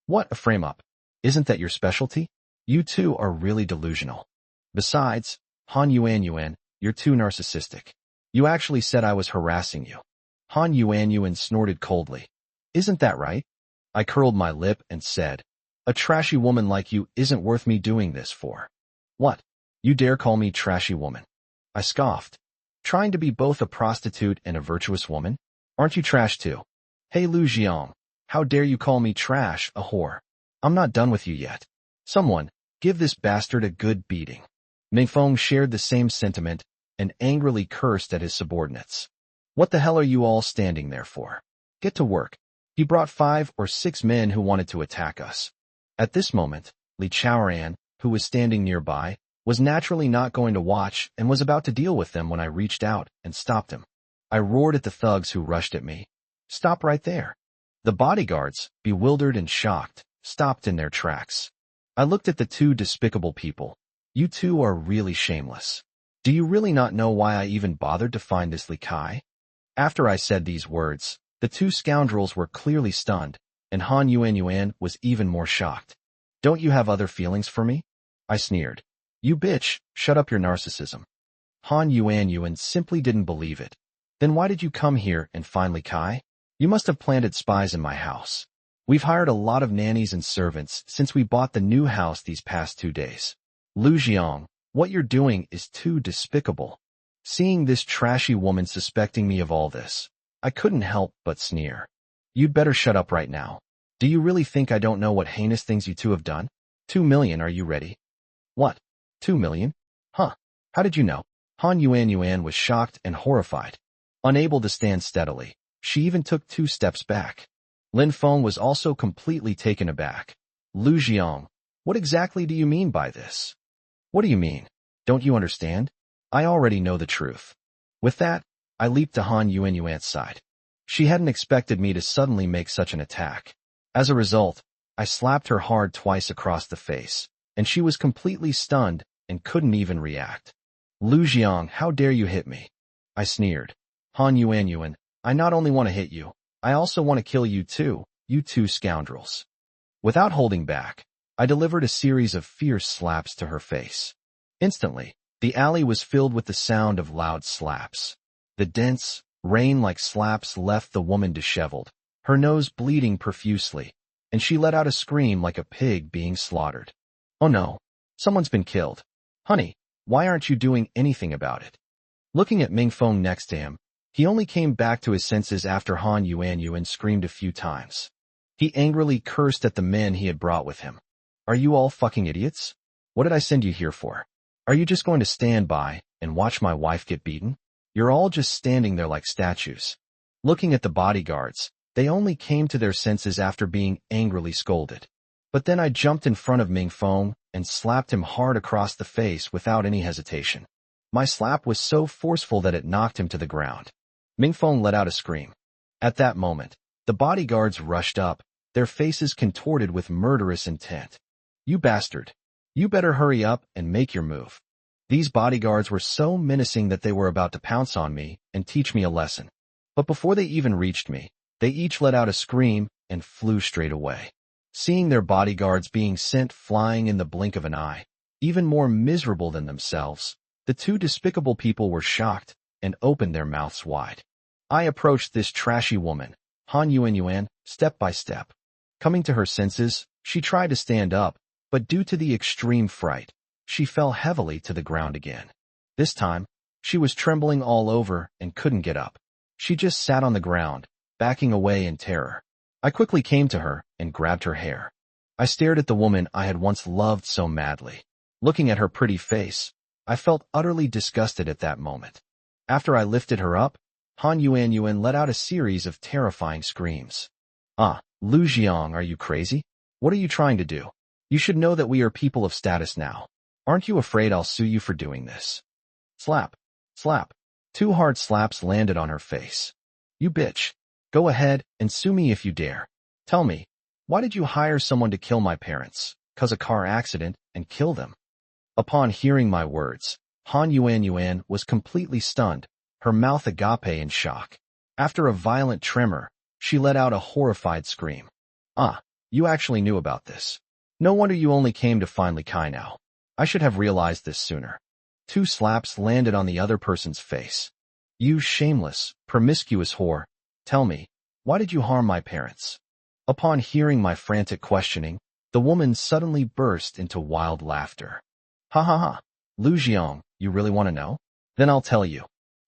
What a frame-up. Isn't that your specialty? You two are really delusional. Besides, Han Yuan, you're too narcissistic. You actually said I was harassing you. Han Yuan snorted coldly. Isn't that right? I curled my lip and said, a trashy woman like you isn't worth me doing this for. What? You dare call me trashy woman? I scoffed. Trying to be both a prostitute and a virtuous woman? Aren't you trash too? Hey Lu Jiang, how dare you call me trash, a whore? I'm not done with you yet. Someone, give this bastard a good beating. Ming Feng shared the same sentiment and angrily cursed at his subordinates. What the hell are you all standing there for? Get to work. He brought 5 or 6 men who wanted to attack us. At this moment, Li Chaoran, who was standing nearby, was naturally not going to watch and was about to deal with them when I reached out and stopped him. I roared at the thugs who rushed at me. Stop right there. The bodyguards, bewildered and shocked, stopped in their tracks. I looked at the two despicable people. You two are really shameless. Do you really not know why I even bothered to find this Li Kai? After I said these words, the two scoundrels were clearly stunned, and Han Yuan was even more shocked. Don't you have other feelings for me? I sneered. You bitch, shut up your narcissism. Han Yuan simply didn't believe it. Then why did you come here and finally Kai? You must have planted spies in my house. We've hired a lot of nannies and servants since we bought the new house these past 2 days. Lu Jiang, what you're doing is too despicable. Seeing this trashy woman suspecting me of all this, I couldn't help but sneer. You'd better shut up right now. Do you really think I don't know what heinous things you two have done? 2 million, are you ready? What? 2 million? Huh. How did you know? Han Yuan was shocked and horrified. Unable to stand steadily, she even took 2 steps back. Lin Feng was also completely taken aback. Lu Jiang, what exactly do you mean by this? What do you mean? Don't you understand? I already know the truth. With that, I leaped to Han Yuan's side. She hadn't expected me to suddenly make such an attack. As a result, I slapped her hard twice across the face, and she was completely stunned and couldn't even react. Lu Jiang, how dare you hit me? I sneered. Han Yuan, I not only want to hit you, I also want to kill you too, you 2 scoundrels. Without holding back, I delivered a series of fierce slaps to her face. Instantly, the alley was filled with the sound of loud slaps. The dense, rain-like slaps left the woman disheveled, her nose bleeding profusely, and she let out a scream like a pig being slaughtered. Oh no, someone's been killed. Honey, why aren't you doing anything about it? Looking at Ming Feng next to him, he only came back to his senses after Han Yuan screamed a few times. He angrily cursed at the men he had brought with him. Are you all fucking idiots? What did I send you here for? Are you just going to stand by and watch my wife get beaten? You're all just standing there like statues. Looking at the bodyguards, they only came to their senses after being angrily scolded. But then I jumped in front of Ming Feng and slapped him hard across the face without any hesitation. My slap was so forceful that it knocked him to the ground. Ming Feng let out a scream. At that moment, the bodyguards rushed up, their faces contorted with murderous intent. You bastard. You better hurry up and make your move. These bodyguards were so menacing that they were about to pounce on me and teach me a lesson. But before they even reached me, they each let out a scream and flew straight away. Seeing their bodyguards being sent flying in the blink of an eye, even more miserable than themselves, the 2 despicable people were shocked and opened their mouths wide. I approached this trashy woman, Han Yuan, step by step. Coming to her senses, she tried to stand up, but due to the extreme fright, she fell heavily to the ground again. This time, she was trembling all over and couldn't get up. She just sat on the ground, backing away in terror. I quickly came to her and grabbed her hair. I stared at the woman I had once loved so madly. Looking at her pretty face, I felt utterly disgusted at that moment. After I lifted her up, Han Yuan let out a series of terrifying screams. Lu Jiang, are you crazy? What are you trying to do? You should know that we are people of status now. Aren't you afraid I'll sue you for doing this? Slap. Slap. 2 hard slaps landed on her face. You bitch. Go ahead and sue me if you dare. Tell me, why did you hire someone to kill my parents, cause a car accident, and kill them? Upon hearing my words, Han Yuan was completely stunned, her mouth agape in shock. After a violent tremor, she let out a horrified scream. You actually knew about this. No wonder you only came to finally Kai now. I should have realized this sooner. 2 slaps landed on the other person's face. You shameless, promiscuous whore. Tell me, why did you harm my parents? Upon hearing my frantic questioning, the woman suddenly burst into wild laughter. Ha ha ha. Lu Jiang, you really want to know? Then I'll tell you.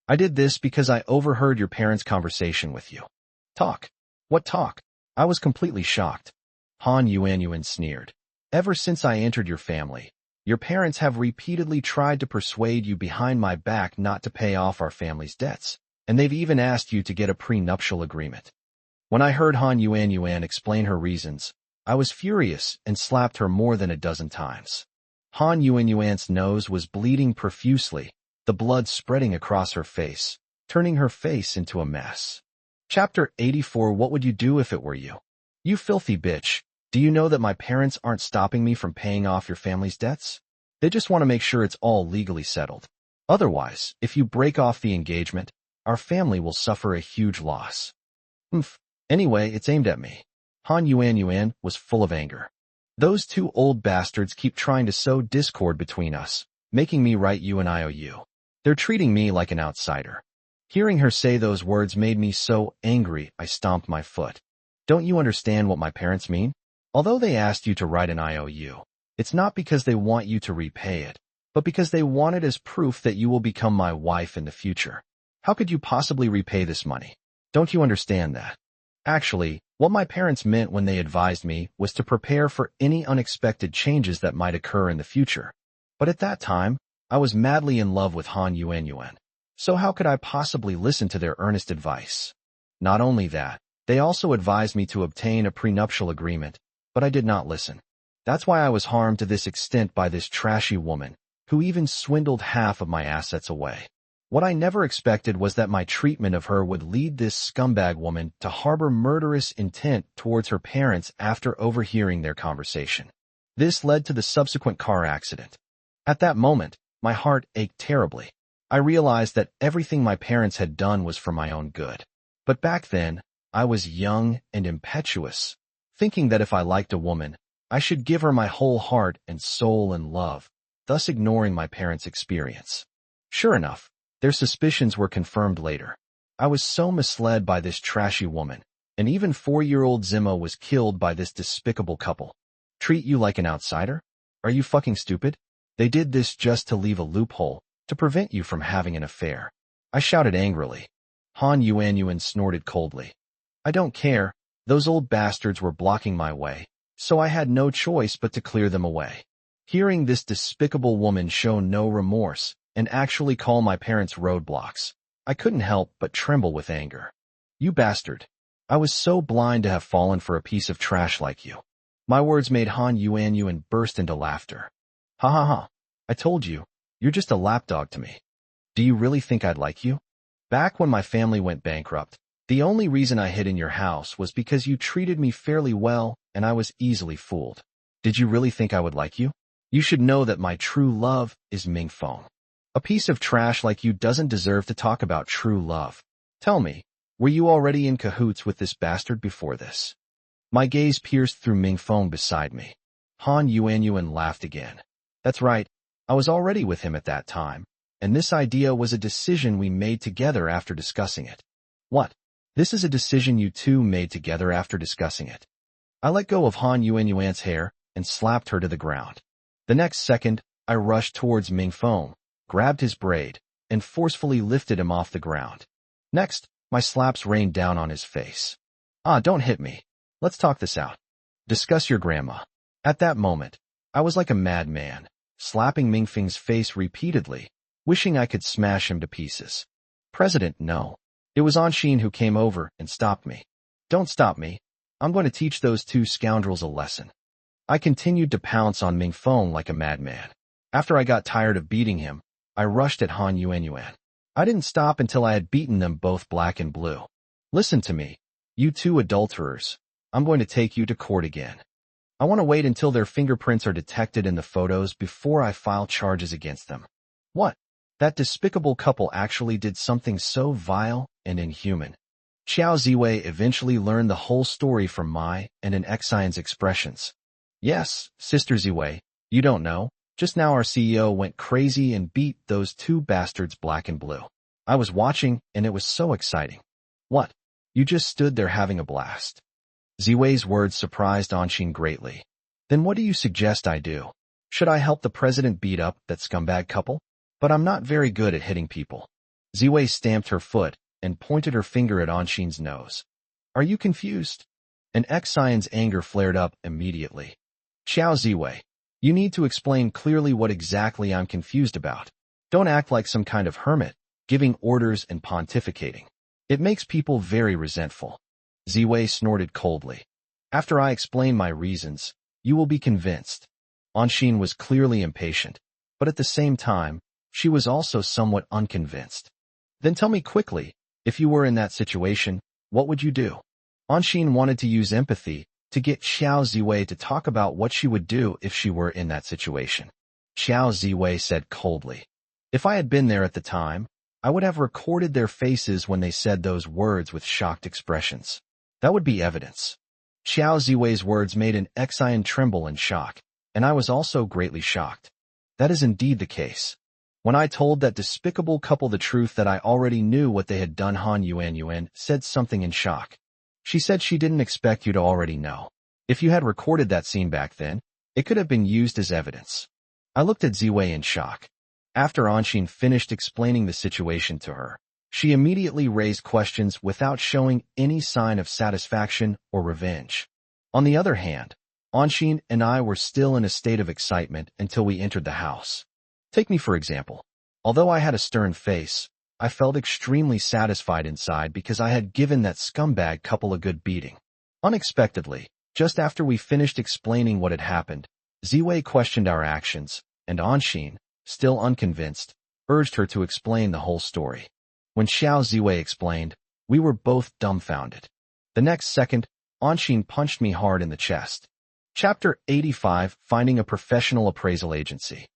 I did this because I overheard your parents' conversation with you. Talk. What talk? I was completely shocked. Han Yuan sneered. Ever since I entered your family, your parents have repeatedly tried to persuade you behind my back not to pay off our family's debts, and they've even asked you to get a prenuptial agreement. When I heard Han Yuan explain her reasons, I was furious and slapped her more than a dozen times. Han Yuan's nose was bleeding profusely, the blood spreading across her face, turning her face into a mess. Chapter 84. What would you do if it were you? You filthy bitch. Do you know that my parents aren't stopping me from paying off your family's debts? They just want to make sure it's all legally settled. Otherwise, if you break off the engagement, our family will suffer a huge loss. Anyway, it's aimed at me. Han Yuan was full of anger. Those two old bastards keep trying to sow discord between us, making me write you an IOU. They're treating me like an outsider. Hearing her say those words made me so angry I stomped my foot. Don't you understand what my parents mean? Although they asked you to write an IOU, it's not because they want you to repay it, but because they want it as proof that you will become my wife in the future. How could you possibly repay this money? Don't you understand that? Actually, what my parents meant when they advised me was to prepare for any unexpected changes that might occur in the future. But at that time, I was madly in love with Han Yuan. So how could I possibly listen to their earnest advice? Not only that, they also advised me to obtain a prenuptial agreement, but I did not listen. That's why I was harmed to this extent by this trashy woman, who even swindled half of my assets away. What I never expected was that my treatment of her would lead this scumbag woman to harbor murderous intent towards her parents after overhearing their conversation. This led to the subsequent car accident. At that moment, my heart ached terribly. I realized that everything my parents had done was for my own good. But back then, I was young and impetuous, thinking that if I liked a woman, I should give her my whole heart and soul and love, thus ignoring my parents' experience. Sure enough, their suspicions were confirmed later. I was so misled by this trashy woman, and even 4-year-old Zimo was killed by this despicable couple. Treat you like an outsider? Are you fucking stupid? They did this just to leave a loophole, to prevent you from having an affair. I shouted angrily. Han Yuan snorted coldly. I don't care. Those old bastards were blocking my way, so I had no choice but to clear them away. Hearing this despicable woman show no remorse and actually call my parents roadblocks, I couldn't help but tremble with anger. You bastard. I was so blind to have fallen for a piece of trash like you. My words made Han Yuan burst into laughter. Ha ha ha. I told you, you're just a lapdog to me. Do you really think I'd like you? Back when my family went bankrupt, the only reason I hid in your house was because you treated me fairly well and I was easily fooled. Did you really think I would like you? You should know that my true love is Ming Feng. A piece of trash like you doesn't deserve to talk about true love. Tell me, were you already in cahoots with this bastard before this? My gaze pierced through Ming Feng beside me. Han Yuan laughed again. That's right, I was already with him at that time, and this idea was a decision we made together after discussing it. What? This is a decision you two made together after discussing it. I let go of Han Yuan's hair and slapped her to the ground. The next second, I rushed towards Ming Feng, grabbed his braid, and forcefully lifted him off the ground. Next, my slaps rained down on his face. Ah, don't hit me. Let's talk this out. Discuss your grandma. At that moment, I was like a madman, slapping Ming Feng's face repeatedly, wishing I could smash him to pieces. President, no. It was Anshin who came over and stopped me. Don't stop me. I'm going to teach those two scoundrels a lesson. I continued to pounce on Ming Feng like a madman. After I got tired of beating him, I rushed at Han Yuan. I didn't stop until I had beaten them both black and blue. Listen to me, you two adulterers. I'm going to take you to court again. I want to wait until their fingerprints are detected in the photos before I file charges against them. What? That despicable couple actually did something so vile and inhuman. Xiao Ziwei eventually learned the whole story from Mai and an Xian's expressions. Yes, Sister Ziwei, you don't know. Just now our CEO went crazy and beat those two bastards black and blue. I was watching, and it was so exciting. What? You just stood there having a blast. Ziwei's words surprised Anshin greatly. Then what do you suggest I do? Should I help the president beat up that scumbag couple? But I'm not very good at hitting people. Ziwei stamped her foot and pointed her finger at Anshin's nose. Are you confused? And Xian's anger flared up immediately. Xiao Ziwei, you need to explain clearly what exactly I'm confused about. Don't act like some kind of hermit, giving orders and pontificating. It makes people very resentful. Ziwei snorted coldly. After I explain my reasons, you will be convinced. Anshin was clearly impatient, but at the same time, she was also somewhat unconvinced. Then tell me quickly, if you were in that situation, what would you do? Anshin wanted to use empathy to get Xiao Ziwei to talk about what she would do if she were in that situation. Xiao Ziwei said coldly, if I had been there at the time, I would have recorded their faces when they said those words with shocked expressions. That would be evidence. Xiao Ziwei's words made an Xian tremble in shock, and I was also greatly shocked. That is indeed the case. When I told that despicable couple the truth that I already knew what they had done, Han Yuan said something in shock. She said she didn't expect you to already know. If you had recorded that scene back then, it could have been used as evidence. I looked at Ziwei in shock. After Anshin finished explaining the situation to her, she immediately raised questions without showing any sign of satisfaction or revenge. On the other hand, Anshin and I were still in a state of excitement until we entered the house. Take me for example. Although I had a stern face, I felt extremely satisfied inside because I had given that scumbag couple a good beating. Unexpectedly, just after we finished explaining what had happened, Ziwei questioned our actions, and Anshin, still unconvinced, urged her to explain the whole story. When Xiao Ziwei explained, we were both dumbfounded. The next second, Anshin punched me hard in the chest. Chapter 85, Finding a Professional Appraisal Agency.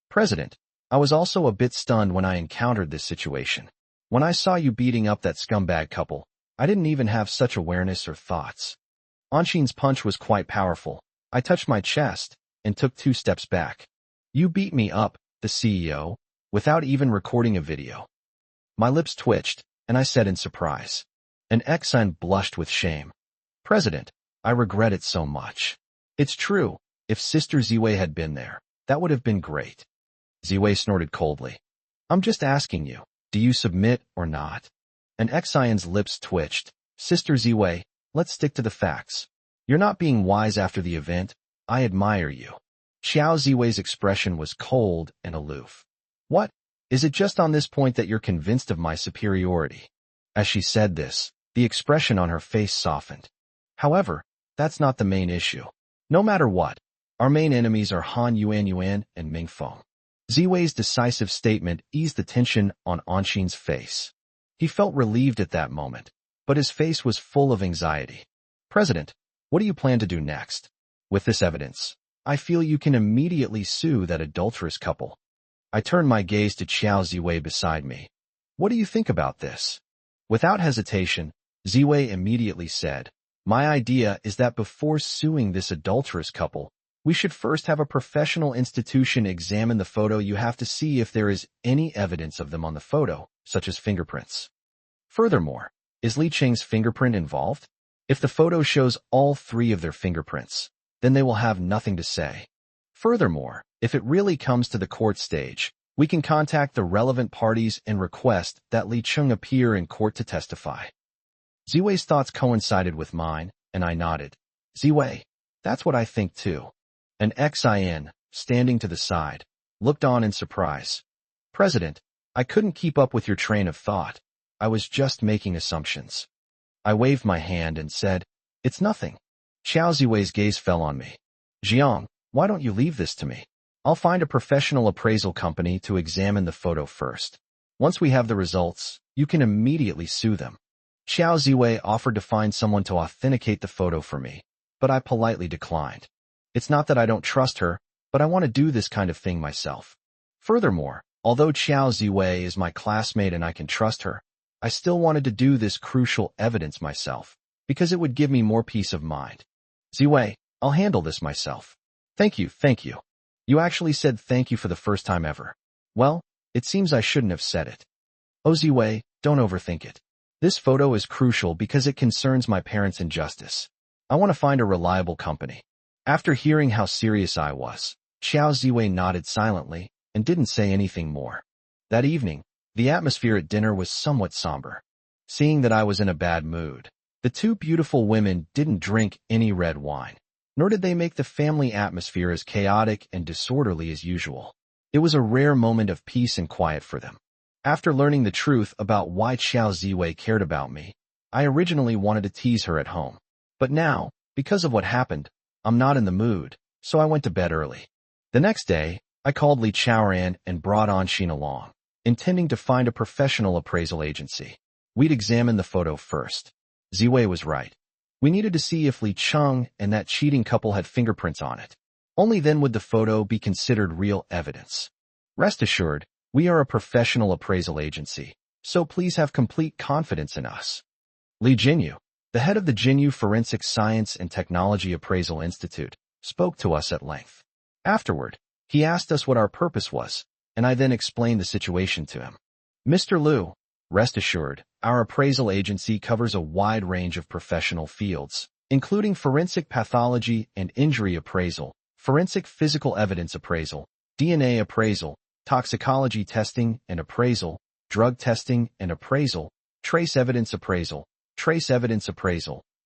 President, I was also a bit stunned when I encountered this situation. When I saw you beating up that scumbag couple, I didn't even have such awareness or thoughts. Anshin's punch was quite powerful. I touched my chest and took 2 steps back. You beat me up, the CEO, without even recording a video. My lips twitched, and I said in surprise. An Xian blushed with shame. President, I regret it so much. It's true, if Sister Ziwei had been there, that would have been great. Ziwei snorted coldly. I'm just asking you, do you submit or not? An Xian's lips twitched. Sister Ziwei, let's stick to the facts. You're not being wise after the event. I admire you. Xiao Ziwei's expression was cold and aloof. What? Is it just on this point that you're convinced of my superiority? As she said this, the expression on her face softened. However, that's not the main issue. No matter what, our main enemies are Han Yuan and Ming Feng. Ziwei's decisive statement eased the tension on Anshin's face. He felt relieved at that moment, but his face was full of anxiety. President, what do you plan to do next? With this evidence, I feel you can immediately sue that adulterous couple. I turned my gaze to Xiao Ziwei beside me. What do you think about this? Without hesitation, Ziwei immediately said, my idea is that before suing this adulterous couple, we should first have a professional institution examine the photo. You have to see if there is any evidence of them on the photo, such as fingerprints. Furthermore, is Li Cheng's fingerprint involved? If the photo shows all 3 of their fingerprints, then they will have nothing to say. Furthermore, if it really comes to the court stage, we can contact the relevant parties and request that Li Cheng appear in court to testify. Ziwei's thoughts coincided with mine, and I nodded. Ziwei, that's what I think too. An Xian, standing to the side, looked on in surprise. President, I couldn't keep up with your train of thought. I was just making assumptions. I waved my hand and said, it's nothing. Xiao Ziwei's gaze fell on me. Jiang, why don't you leave this to me? I'll find a professional appraisal company to examine the photo first. Once we have the results, you can immediately sue them. Xiao Ziwei offered to find someone to authenticate the photo for me, but I politely declined. It's not that I don't trust her, but I want to do this kind of thing myself. Furthermore, although Xiao Ziwei is my classmate and I can trust her, I still wanted to do this crucial evidence myself, because it would give me more peace of mind. Ziwei, I'll handle this myself. Thank you. You actually said thank you for the first time ever. Well, it seems I shouldn't have said it. Oh Ziwei, don't overthink it. This photo is crucial because it concerns my parents' injustice. I want to find a reliable company. After hearing how serious I was, Xiao Ziwei nodded silently and didn't say anything more. That evening, the atmosphere at dinner was somewhat somber. Seeing that I was in a bad mood, the 2 beautiful women didn't drink any red wine, nor did they make the family atmosphere as chaotic and disorderly as usual. It was a rare moment of peace and quiet for them. After learning the truth about why Xiao Ziwei cared about me, I originally wanted to tease her at home. But now, because of what happened, I'm not in the mood, so I went to bed early. The next day, I called Li Chaoran and brought Anshin along, intending to find a professional appraisal agency. We'd examine the photo first. Ziwei was right. We needed to see if Li Cheng and that cheating couple had fingerprints on it. Only then would the photo be considered real evidence. Rest assured, we are a professional appraisal agency, so please have complete confidence in us. Li Jinyu, The head of the Jinyu Forensic Science and Technology Appraisal Institute spoke to us at length. Afterward, he asked us what our purpose was, and I then explained the situation to him. Mr. Liu, rest assured, our appraisal agency covers a wide range of professional fields, including forensic pathology and injury appraisal, forensic physical evidence appraisal, DNA appraisal, toxicology testing and appraisal, drug testing and appraisal, trace evidence appraisal,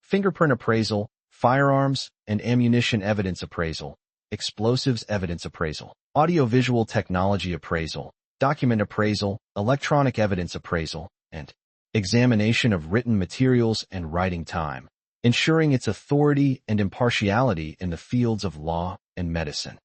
fingerprint appraisal, firearms and ammunition evidence appraisal, explosives evidence appraisal, audiovisual technology appraisal, document appraisal, electronic evidence appraisal, and examination of written materials and writing time, ensuring its authority and impartiality in the fields of law and medicine.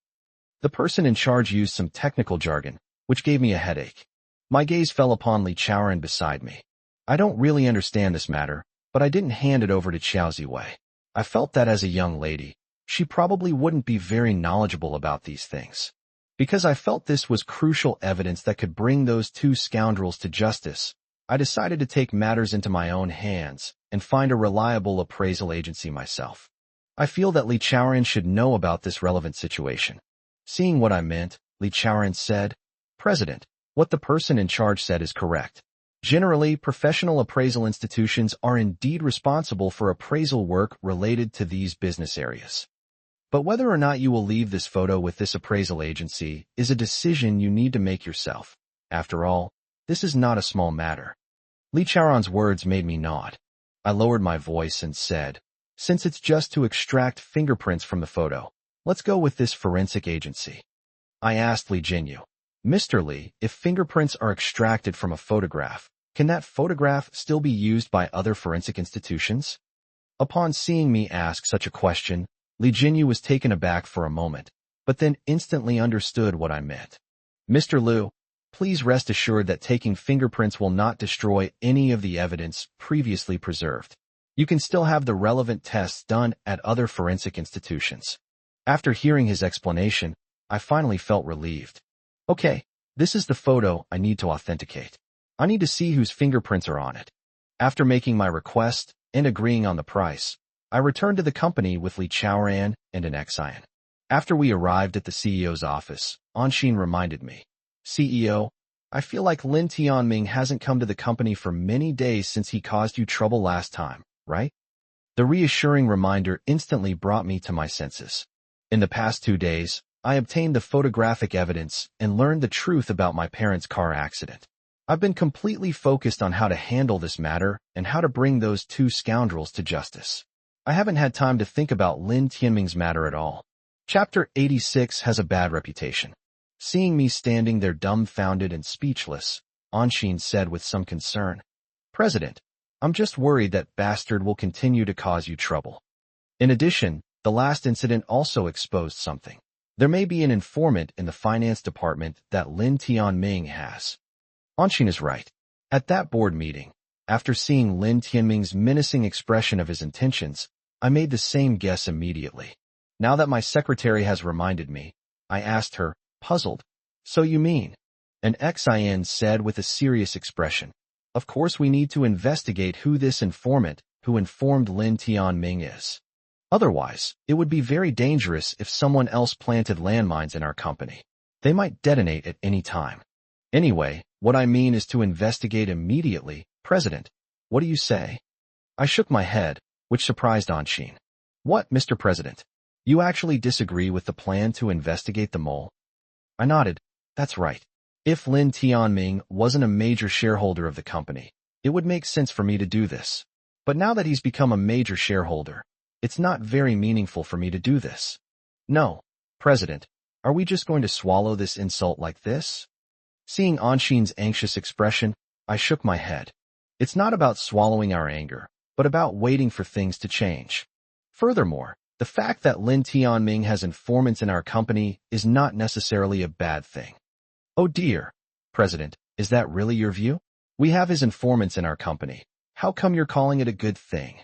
The person in charge used some technical jargon, which gave me a headache. My gaze fell upon Li Chaoran beside me. I don't really understand this matter, but I didn't hand it over to Xiao Ziwei. I felt that as a young lady, she probably wouldn't be very knowledgeable about these things. Because I felt this was crucial evidence that could bring those two scoundrels to justice, I decided to take matters into my own hands and find a reliable appraisal agency myself. I feel that Li Chaoran should know about this relevant situation. Seeing what I meant, Li Chaoran said, President, what the person in charge said is correct. Generally, professional appraisal institutions are indeed responsible for appraisal work related to these business areas. But whether or not you will leave this photo with this appraisal agency is a decision you need to make yourself. After all, this is not a small matter. Li Chaoran's words made me nod. I lowered my voice and said, since it's just to extract fingerprints from the photo, let's go with this forensic agency. I asked Li Jinyu, Mr. Li, if fingerprints are extracted from a photograph, can that photograph still be used by other forensic institutions? Upon seeing me ask such a question, Li Jinyu was taken aback for a moment, but then instantly understood what I meant. Mr. Liu, please rest assured that taking fingerprints will not destroy any of the evidence previously preserved. You can still have the relevant tests done at other forensic institutions. After hearing his explanation, I finally felt relieved. Okay, this is the photo I need to authenticate. I need to see whose fingerprints are on it. After making my request and agreeing on the price, I returned to the company with Li Chaoran and an Xian. After we arrived at the CEO's office, Anshin reminded me, CEO, I feel like Lin Tianming hasn't come to the company for many days since he caused you trouble last time, right? The reassuring reminder instantly brought me to my senses. In the past 2 days, I obtained the photographic evidence and learned the truth about my parents' car accident. I've been completely focused on how to handle this matter and how to bring those two scoundrels to justice. I haven't had time to think about Lin Tianming's matter at all. Chapter 86 has a bad reputation. Seeing me standing there dumbfounded and speechless, Anshin said with some concern, President, I'm just worried that bastard will continue to cause you trouble. In addition, the last incident also exposed something. There may be an informant in the finance department that Lin Tianming has. Anshin is right. At that board meeting, after seeing Lin Tianming's menacing expression of his intentions, I made the same guess immediately. Now that my secretary has reminded me, I asked her, puzzled, so you mean? An Xian said with a serious expression, of course we need to investigate who this informant who informed Lin Tianming is. Otherwise, it would be very dangerous if someone else planted landmines in our company. They might detonate at any time. Anyway, what I mean is to investigate immediately, President. What do you say? I shook my head, which surprised Anshin. What, Mr. President? You actually disagree with the plan to investigate the mole? I nodded. That's right. If Lin Tianming wasn't a major shareholder of the company, it would make sense for me to do this. But now that he's become a major shareholder, it's not very meaningful for me to do this. No, President, are we just going to swallow this insult like this? Seeing Anshin's anxious expression, I shook my head. It's not about swallowing our anger, but about waiting for things to change. Furthermore, the fact that Lin Tianming has informants in our company is not necessarily a bad thing. Oh dear, President, is that really your view? We have his informants in our company. How come you're calling it a good thing?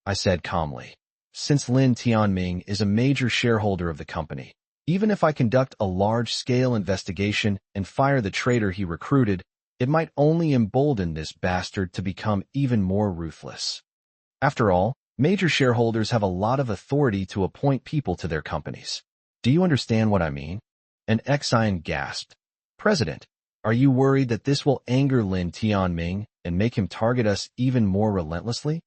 I said calmly. Since Lin Tianming is a major shareholder of the company, even if I conduct a large-scale investigation and fire the traitor he recruited, it might only embolden this bastard to become even more ruthless. After all, major shareholders have a lot of authority to appoint people to their companies. Do you understand what I mean? An Xian gasped. President, are you worried that this will anger Lin Tianming and make him target us even more relentlessly?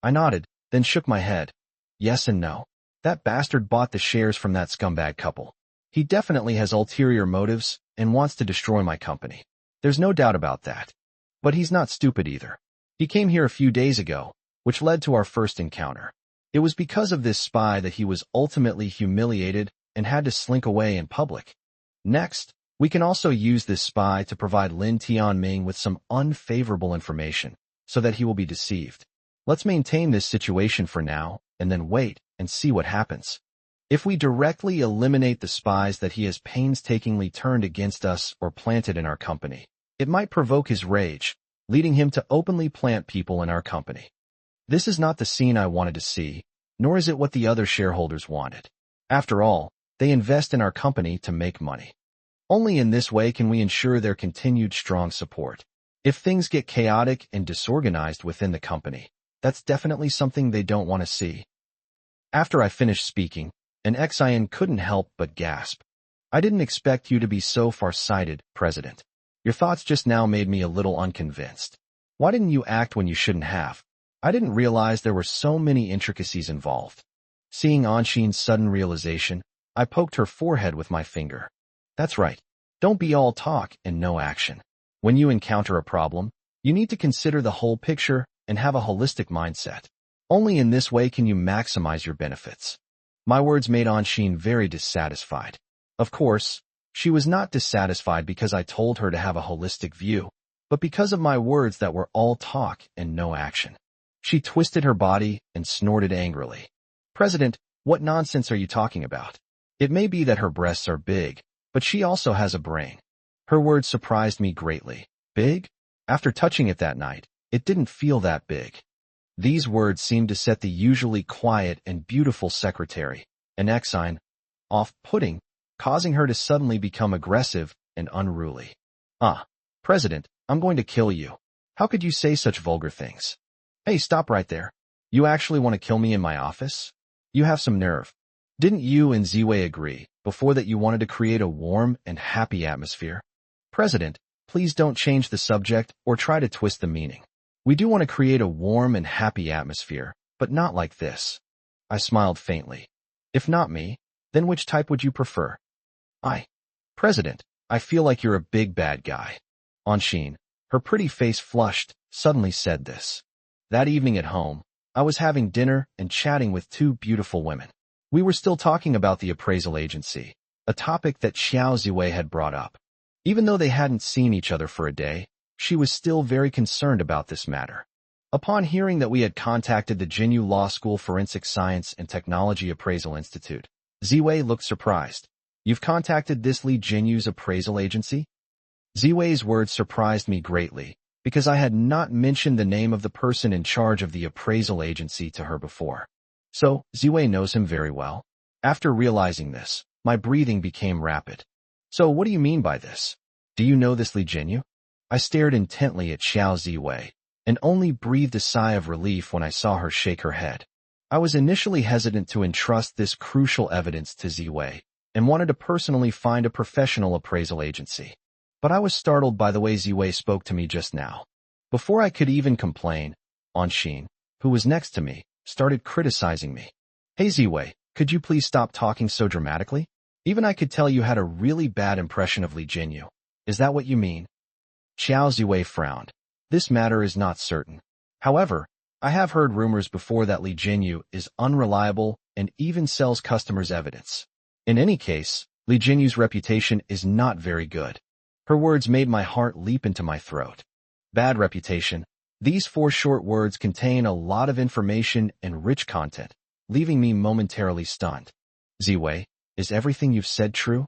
I nodded, then shook my head. Yes and no. That bastard bought the shares from that scumbag couple. He definitely has ulterior motives and wants to destroy my company. There's no doubt about that. But he's not stupid either. He came here a few days ago, which led to our first encounter. It was because of this spy that he was ultimately humiliated and had to slink away in public. Next, we can also use this spy to provide Lin Tianming with some unfavorable information so that he will be deceived. Let's maintain this situation for now and then wait and see what happens. If we directly eliminate the spies that he has painstakingly turned against us or planted in our company, it might provoke his rage, leading him to openly plant people in our company. This is not the scene I wanted to see, nor is it what the other shareholders wanted. After all, they invest in our company to make money. Only in this way can we ensure their continued strong support. If things get chaotic and disorganized within the company, that's definitely something they don't want to see. After I finished speaking, an Xian couldn't help but gasp. I didn't expect you to be so far-sighted, President. Your thoughts just now made me a little unconvinced. Why didn't you act when you shouldn't have? I didn't realize there were so many intricacies involved. Seeing Anshin's sudden realization, I poked her forehead with my finger. That's right. Don't be all talk and no action. When you encounter a problem, you need to consider the whole picture and have a holistic mindset. Only in this way can you maximize your benefits. My words made Anshin very dissatisfied. Of course, she was not dissatisfied because I told her to have a holistic view, but because of my words that were all talk and no action. She twisted her body and snorted angrily. President, what nonsense are you talking about? It may be that her breasts are big, but she also has a brain. Her words surprised me greatly. Big? After touching it that night, it didn't feel that big. These words seemed to set the usually quiet and beautiful secretary, an Xian, off-putting, causing her to suddenly become aggressive and unruly. President, I'm going to kill you. How could you say such vulgar things? Hey, stop right there. You actually want to kill me in my office? You have some nerve. Didn't you and Ziwei agree before that you wanted to create a warm and happy atmosphere? President, please don't change the subject or try to twist the meaning. We do want to create a warm and happy atmosphere, but not like this. I smiled faintly. If not me, then which type would you prefer? President, I feel like you're a big bad guy. Anshin, her pretty face flushed, suddenly said this. That evening at home, I was having dinner and chatting with two beautiful women. We were still talking about the appraisal agency, a topic that Xiao Ziwei had brought up. Even though they hadn't seen each other for a day, she was still very concerned about this matter. Upon hearing that we had contacted the Jinyu Law School Forensic Science and Technology Appraisal Institute, Ziwei looked surprised. You've contacted this Li Jinyu's appraisal agency? Ziwei's words surprised me greatly, because I had not mentioned the name of the person in charge of the appraisal agency to her before. So, Ziwei knows him very well. After realizing this, my breathing became rapid. So what do you mean by this? Do you know this Li Jinyu? I stared intently at Xiao Ziwei, and only breathed a sigh of relief when I saw her shake her head. I was initially hesitant to entrust this crucial evidence to Ziwei, and wanted to personally find a professional appraisal agency. But I was startled by the way Ziwei spoke to me just now. Before I could even complain, Anshin, who was next to me, started criticizing me. Hey Ziwei, could you please stop talking so dramatically? Even I could tell you had a really bad impression of Li Jinyu. Is that what you mean? Xiao Ziwei frowned. This matter is not certain. However, I have heard rumors before that Li Jinyu is unreliable and even sells customers evidence. In any case, Li Jinyu's reputation is not very good. Her words made my heart leap into my throat. Bad reputation. These 4 short words contain a lot of information and rich content, leaving me momentarily stunned. Ziwei, is everything you've said true?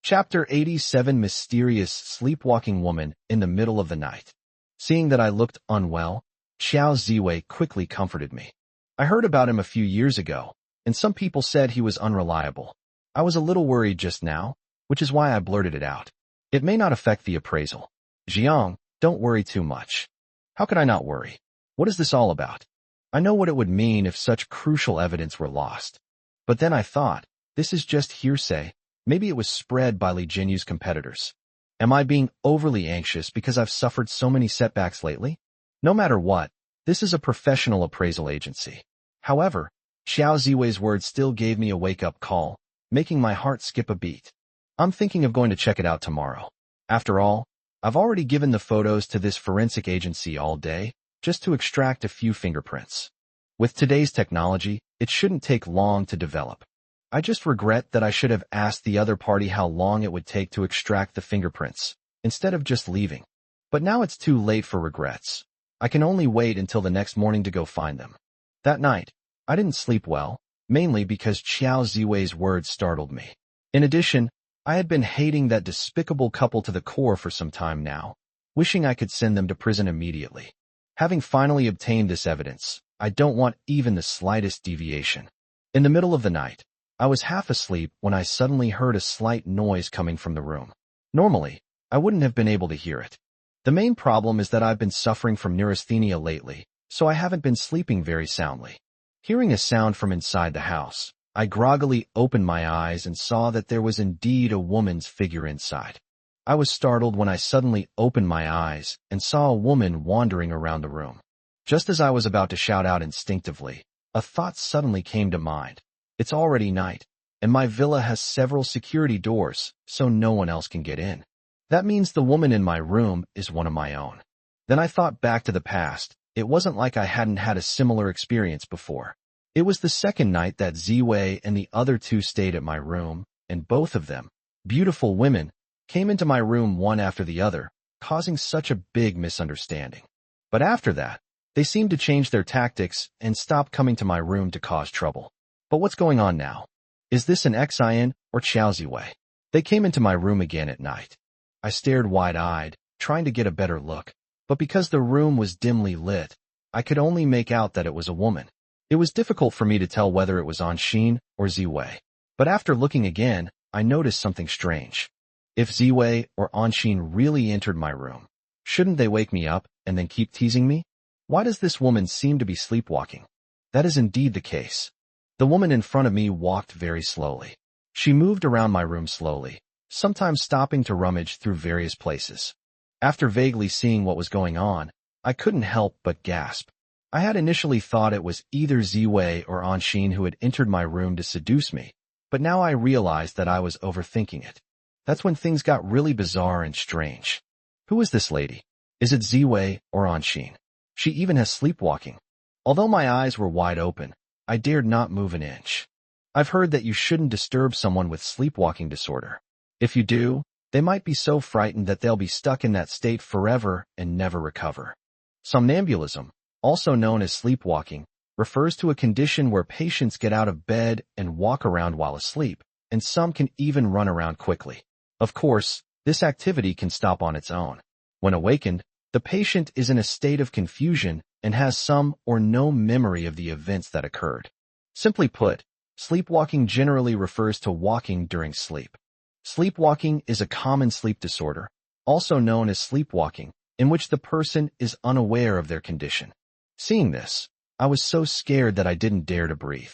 Chapter 87 Mysterious Sleepwalking Woman in the Middle of the Night. Seeing that I looked unwell, Xiao Ziwei quickly comforted me. I heard about him a few years ago, and some people said he was unreliable. I was a little worried just now, which is why I blurted it out. It may not affect the appraisal. Jiang, don't worry too much. How could I not worry? What is this all about? I know what it would mean if such crucial evidence were lost. But then I thought, this is just hearsay. Maybe it was spread by Li Jinyu's competitors. Am I being overly anxious because I've suffered so many setbacks lately? No matter what, this is a professional appraisal agency. However, Xiao Ziwei's words still gave me a wake-up call, making my heart skip a beat. I'm thinking of going to check it out tomorrow. After all, I've already given the photos to this forensic agency all day, just to extract a few fingerprints. With today's technology, it shouldn't take long to develop. I just regret that I should have asked the other party how long it would take to extract the fingerprints, instead of just leaving. But now it's too late for regrets. I can only wait until the next morning to go find them. That night, I didn't sleep well, mainly because Xiao Ziwei's words startled me. In addition, I had been hating that despicable couple to the core for some time now, wishing I could send them to prison immediately. Having finally obtained this evidence, I don't want even the slightest deviation. In the middle of the night, I was half asleep when I suddenly heard a slight noise coming from the room. Normally, I wouldn't have been able to hear it. The main problem is that I've been suffering from neurasthenia lately, so I haven't been sleeping very soundly. Hearing a sound from inside the house, I groggily opened my eyes and saw that there was indeed a woman's figure inside. I was startled when I suddenly opened my eyes and saw a woman wandering around the room. Just as I was about to shout out instinctively, a thought suddenly came to mind. It's already night, and my villa has several security doors, so no one else can get in. That means the woman in my room is one of my own. Then I thought back to the past. It wasn't like I hadn't had a similar experience before. It was the second night that Ziwei and the other two stayed at my room, and both of them, beautiful women, came into my room one after the other, causing such a big misunderstanding. But after that, they seemed to change their tactics and stop coming to my room to cause trouble. But what's going on now? Is this an Xian or Xiao Ziwei? They came into my room again at night. I stared wide-eyed, trying to get a better look, but because the room was dimly lit, I could only make out that it was a woman. It was difficult for me to tell whether it was Anshin or Ziwei. But after looking again, I noticed something strange. If Ziwei or Anshin really entered my room, shouldn't they wake me up and then keep teasing me? Why does this woman seem to be sleepwalking? That is indeed the case. The woman in front of me walked very slowly. She moved around my room slowly, sometimes stopping to rummage through various places. After vaguely seeing what was going on, I couldn't help but gasp. I had initially thought it was either Ziwei or Anshin who had entered my room to seduce me, but now I realized that I was overthinking it. That's when things got really bizarre and strange. Who is this lady? Is it Ziwei or Anshin? She even has sleepwalking. Although my eyes were wide open, I dared not move an inch. I've heard that you shouldn't disturb someone with sleepwalking disorder. If you do, they might be so frightened that they'll be stuck in that state forever and never recover. Somnambulism, also known as sleepwalking, refers to a condition where patients get out of bed and walk around while asleep, and some can even run around quickly. Of course, this activity can stop on its own. When awakened, the patient is in a state of confusion and has some or no memory of the events that occurred. Simply put, sleepwalking generally refers to walking during sleep. Sleepwalking is a common sleep disorder, also known as sleepwalking, in which the person is unaware of their condition. Seeing this, I was so scared that I didn't dare to breathe.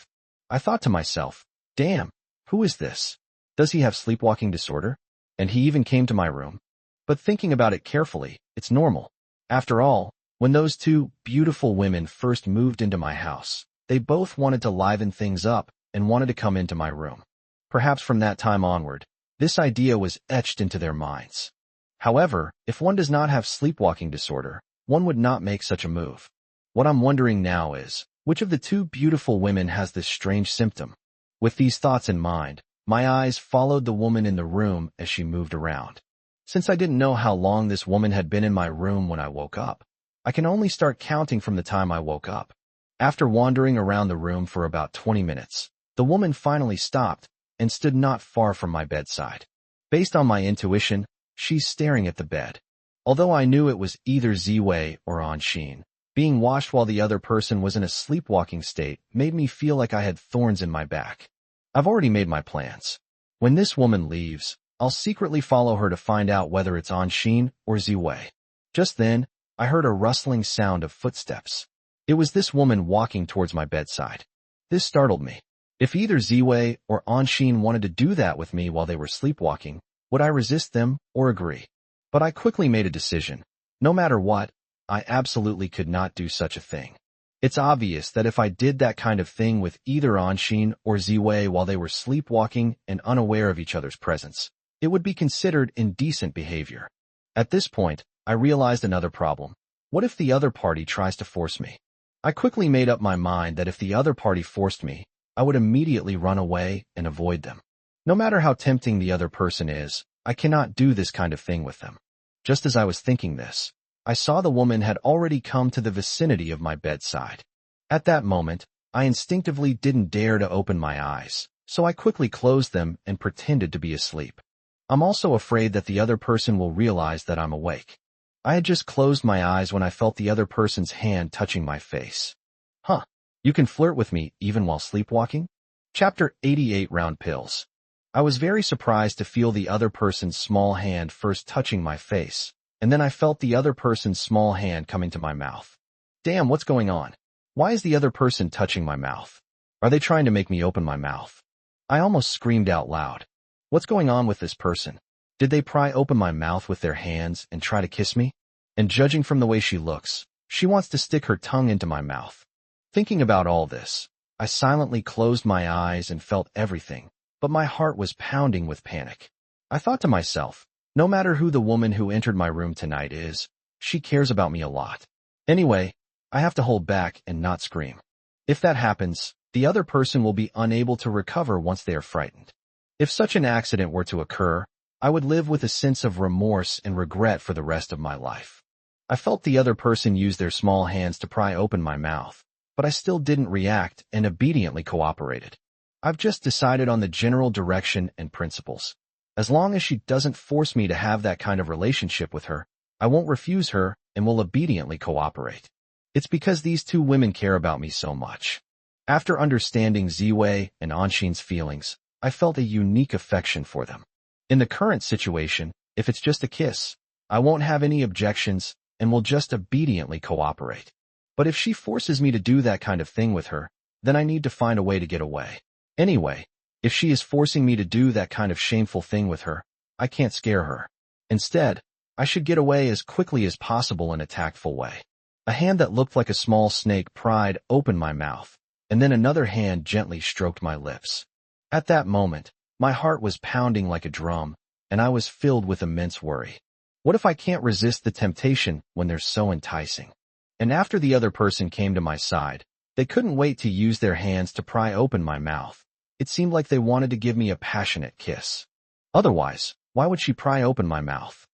I thought to myself, damn, who is this? Does he have sleepwalking disorder? And he even came to my room. But thinking about it carefully, it's normal. After all, when those two beautiful women first moved into my house, they both wanted to liven things up and wanted to come into my room. Perhaps from that time onward, this idea was etched into their minds. However, if one does not have sleepwalking disorder, one would not make such a move. What I'm wondering now is, which of the two beautiful women has this strange symptom? With these thoughts in mind, my eyes followed the woman in the room as she moved around. Since I didn't know how long this woman had been in my room when I woke up, I can only start counting from the time I woke up. After wandering around the room for about 20 minutes, the woman finally stopped and stood not far from my bedside. Based on my intuition, she's staring at the bed. Although I knew it was either Ziwei or Anshin, being watched while the other person was in a sleepwalking state made me feel like I had thorns in my back. I've already made my plans. When this woman leaves, I'll secretly follow her to find out whether it's Anshin or Ziwei. Just then, I heard a rustling sound of footsteps. It was this woman walking towards my bedside. This startled me. If either Ziwei or Anshin wanted to do that with me while they were sleepwalking, would I resist them or agree? But I quickly made a decision. No matter what, I absolutely could not do such a thing. It's obvious that if I did that kind of thing with either Anshin or Ziwei while they were sleepwalking and unaware of each other's presence, it would be considered indecent behavior. At this point, I realized another problem. What if the other party tries to force me? I quickly made up my mind that if the other party forced me, I would immediately run away and avoid them. No matter how tempting the other person is, I cannot do this kind of thing with them. Just as I was thinking this, I saw the woman had already come to the vicinity of my bedside. At that moment, I instinctively didn't dare to open my eyes, so I quickly closed them and pretended to be asleep. I'm also afraid that the other person will realize that I'm awake. I had just closed my eyes when I felt the other person's hand touching my face. Huh, you can flirt with me even while sleepwalking? Chapter 88 Round Pills. I was very surprised to feel the other person's small hand first touching my face, and then I felt the other person's small hand coming to my mouth. Damn, what's going on? Why is the other person touching my mouth? Are they trying to make me open my mouth? I almost screamed out loud. What's going on with this person? Did they pry open my mouth with their hands and try to kiss me? And judging from the way she looks, she wants to stick her tongue into my mouth. Thinking about all this, I silently closed my eyes and felt everything, but my heart was pounding with panic. I thought to myself, no matter who the woman who entered my room tonight is, she cares about me a lot. Anyway, I have to hold back and not scream. If that happens, the other person will be unable to recover once they are frightened. If such an accident were to occur, I would live with a sense of remorse and regret for the rest of my life. I felt the other person use their small hands to pry open my mouth, but I still didn't react and obediently cooperated. I've just decided on the general direction and principles. As long as she doesn't force me to have that kind of relationship with her, I won't refuse her and will obediently cooperate. It's because these two women care about me so much. After understanding Ziwei and Anshin's feelings, I felt a unique affection for them. In the current situation, if it's just a kiss, I won't have any objections and will just obediently cooperate. But if she forces me to do that kind of thing with her, then I need to find a way to get away. Anyway, if she is forcing me to do that kind of shameful thing with her, I can't scare her. Instead, I should get away as quickly as possible in a tactful way. A hand that looked like a small snake pried open my mouth, and then another hand gently stroked my lips. At that moment, my heart was pounding like a drum, and I was filled with immense worry. What if I can't resist the temptation when they're so enticing? And after the other person came to my side, they couldn't wait to use their hands to pry open my mouth. It seemed like they wanted to give me a passionate kiss. Otherwise, why would she pry open my mouth?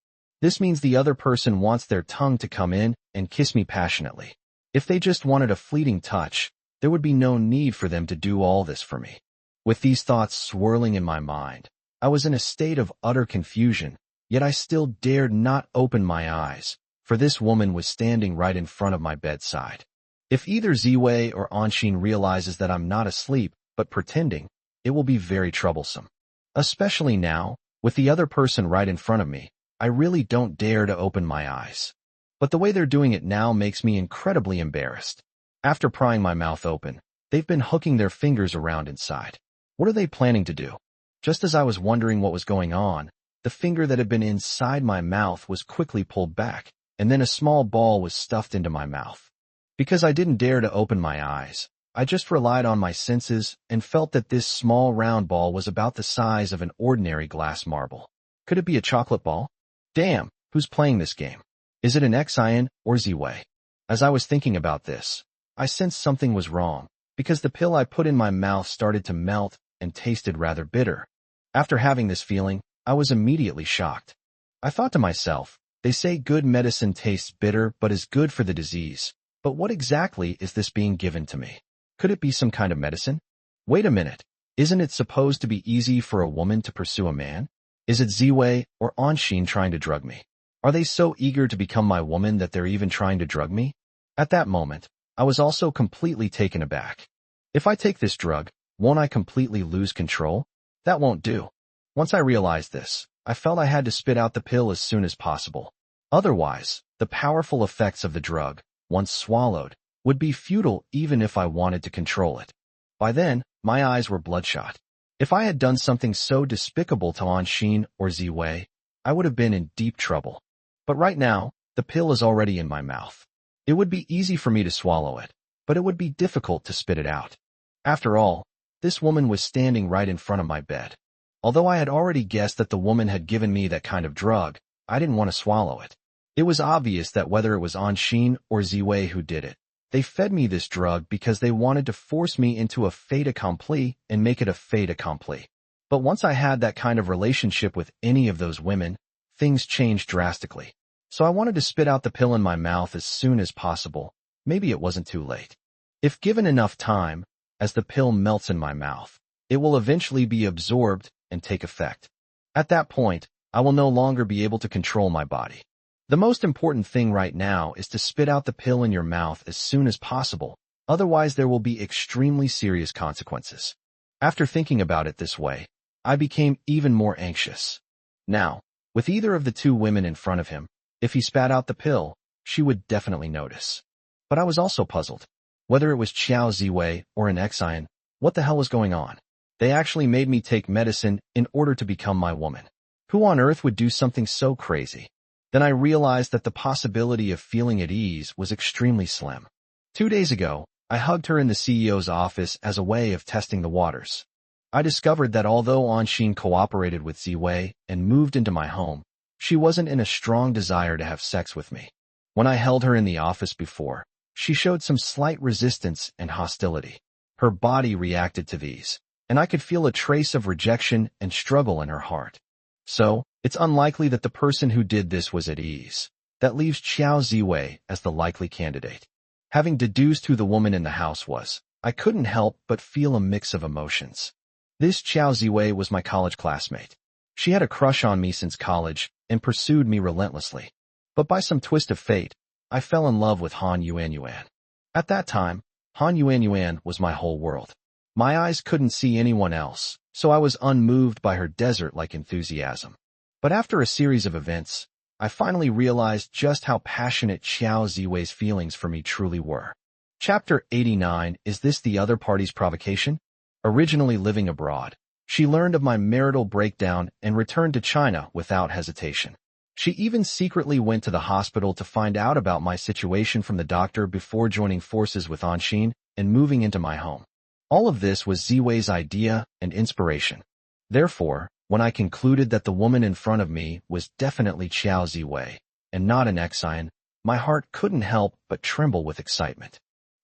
This means the other person wants their tongue to come in and kiss me passionately. If they just wanted a fleeting touch, there would be no need for them to do all this for me. With these thoughts swirling in my mind, I was in a state of utter confusion, yet I still dared not open my eyes, for this woman was standing right in front of my bedside. If either Ziwei or Anshin realizes that I'm not asleep, but pretending, it will be very troublesome. Especially now, with the other person right in front of me, I really don't dare to open my eyes. But the way they're doing it now makes me incredibly embarrassed. After prying my mouth open, they've been hooking their fingers around inside. What are they planning to do? Just as I was wondering what was going on, the finger that had been inside my mouth was quickly pulled back, and then a small ball was stuffed into my mouth. Because I didn't dare to open my eyes, I just relied on my senses and felt that this small round ball was about the size of an ordinary glass marble. Could it be a chocolate ball? Damn, who's playing this game? Is it an Xian or Ziwei? As I was thinking about this, I sensed something was wrong, because the pill I put in my mouth started to melt and tasted rather bitter. After having this feeling, I was immediately shocked. I thought to myself, they say good medicine tastes bitter but is good for the disease, but what exactly is this being given to me? Could it be some kind of medicine? Wait a minute, isn't it supposed to be easy for a woman to pursue a man? Is it Ziwei or Anshin trying to drug me? Are they so eager to become my woman that they're even trying to drug me? At that moment, I was also completely taken aback. If I take this drug, won't I completely lose control? That won't do. Once I realized this, I felt I had to spit out the pill as soon as possible. Otherwise, the powerful effects of the drug, once swallowed, would be futile even if I wanted to control it. By then, my eyes were bloodshot. If I had done something so despicable to Anshin or Ziwei, I would have been in deep trouble. But right now, the pill is already in my mouth. It would be easy for me to swallow it, but it would be difficult to spit it out. After all, this woman was standing right in front of my bed. Although I had already guessed that the woman had given me that kind of drug, I didn't want to swallow it. It was obvious that whether it was Anshin or Ziwei who did it, they fed me this drug because they wanted to force me into a fait accompli and make it a fait accompli. But once I had that kind of relationship with any of those women, things changed drastically. So I wanted to spit out the pill in my mouth as soon as possible. Maybe it wasn't too late. If given enough time, as the pill melts in my mouth, it will eventually be absorbed and take effect. At that point, I will no longer be able to control my body. The most important thing right now is to spit out the pill in your mouth as soon as possible, otherwise there will be extremely serious consequences. After thinking about it this way, I became even more anxious. Now, with either of the two women in front of him, if he spat out the pill, she would definitely notice. But I was also puzzled. Whether it was Qiao Ziwei or an Xian, what the hell was going on? They actually made me take medicine in order to become my woman. Who on earth would do something so crazy? Then I realized that the possibility of feeling at ease was extremely slim. 2 days ago, I hugged her in the CEO's office as a way of testing the waters. I discovered that although Anshin cooperated with Ziwei and moved into my home, she wasn't in a strong desire to have sex with me. When I held her in the office before, she showed some slight resistance and hostility. Her body reacted to these, and I could feel a trace of rejection and struggle in her heart. So, it's unlikely that the person who did this was at ease. That leaves Qiao Ziwei as the likely candidate. Having deduced who the woman in the house was, I couldn't help but feel a mix of emotions. This Qiao Ziwei was my college classmate. She had a crush on me since college and pursued me relentlessly. But by some twist of fate, I fell in love with Han Yuanyuan. At that time, Han Yuanyuan was my whole world. My eyes couldn't see anyone else, so I was unmoved by her desert-like enthusiasm. But after a series of events, I finally realized just how passionate Qiao Ziwei's feelings for me truly were. Chapter 89. Is this the other party's provocation? Originally living abroad, she learned of my marital breakdown and returned to China without hesitation. She even secretly went to the hospital to find out about my situation from the doctor before joining forces with Anshin and moving into my home. All of this was Ziwei's idea and inspiration. Therefore, when I concluded that the woman in front of me was definitely Qiao Ziwei, and not an Xian, my heart couldn't help but tremble with excitement.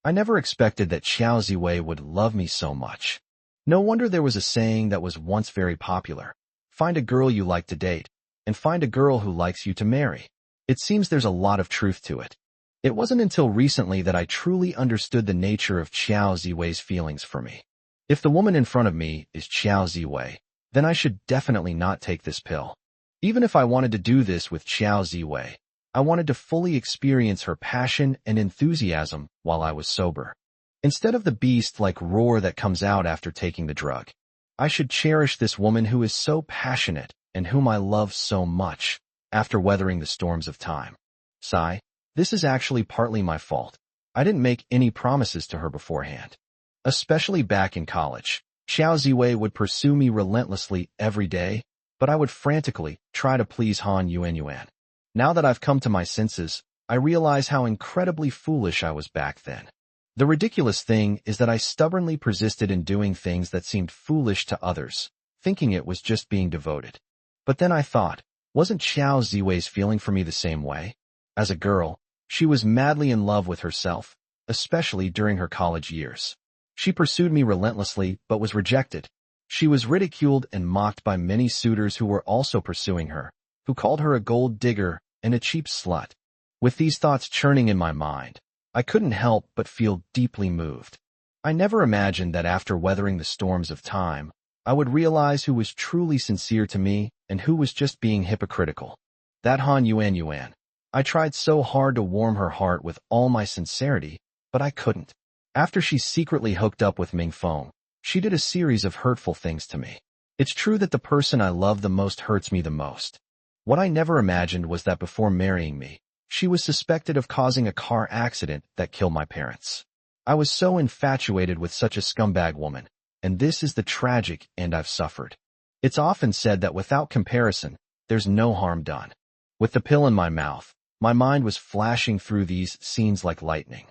I never expected that Qiao Ziwei would love me so much. No wonder there was a saying that was once very popular: find a girl you like to date, and find a girl who likes you to marry. It seems there's a lot of truth to it. It wasn't until recently that I truly understood the nature of Qiao Ziwei's feelings for me. If the woman in front of me is Qiao Ziwei, then I should definitely not take this pill. Even if I wanted to do this with Qiao Ziwei, I wanted to fully experience her passion and enthusiasm while I was sober. Instead of the beast-like roar that comes out after taking the drug, I should cherish this woman who is so passionate and whom I love so much after weathering the storms of time. Sigh, this is actually partly my fault. I didn't make any promises to her beforehand. Especially back in college, Qiao Ziwei would pursue me relentlessly every day, but I would frantically try to please Han Yuanyuan. Now that I've come to my senses, I realize how incredibly foolish I was back then. The ridiculous thing is that I stubbornly persisted in doing things that seemed foolish to others, thinking it was just being devoted. But then I thought, wasn't Qiao Ziwei's feeling for me the same way? As a girl, she was madly in love with herself, especially during her college years. She pursued me relentlessly but was rejected. She was ridiculed and mocked by many suitors who were also pursuing her, who called her a gold digger and a cheap slut. With these thoughts churning in my mind, I couldn't help but feel deeply moved. I never imagined that after weathering the storms of time, I would realize who was truly sincere to me and who was just being hypocritical. That Han Yuanyuan. I tried so hard to warm her heart with all my sincerity, but I couldn't. After she secretly hooked up with Ming Feng, she did a series of hurtful things to me. It's true that the person I love the most hurts me the most. What I never imagined was that before marrying me, She was suspected of causing a car accident that killed my parents. I was so infatuated with such a scumbag woman, and this is the tragic end I've suffered. It's often said that without comparison, there's no harm done. With the pill in my mouth, my mind was flashing through these scenes like lightning.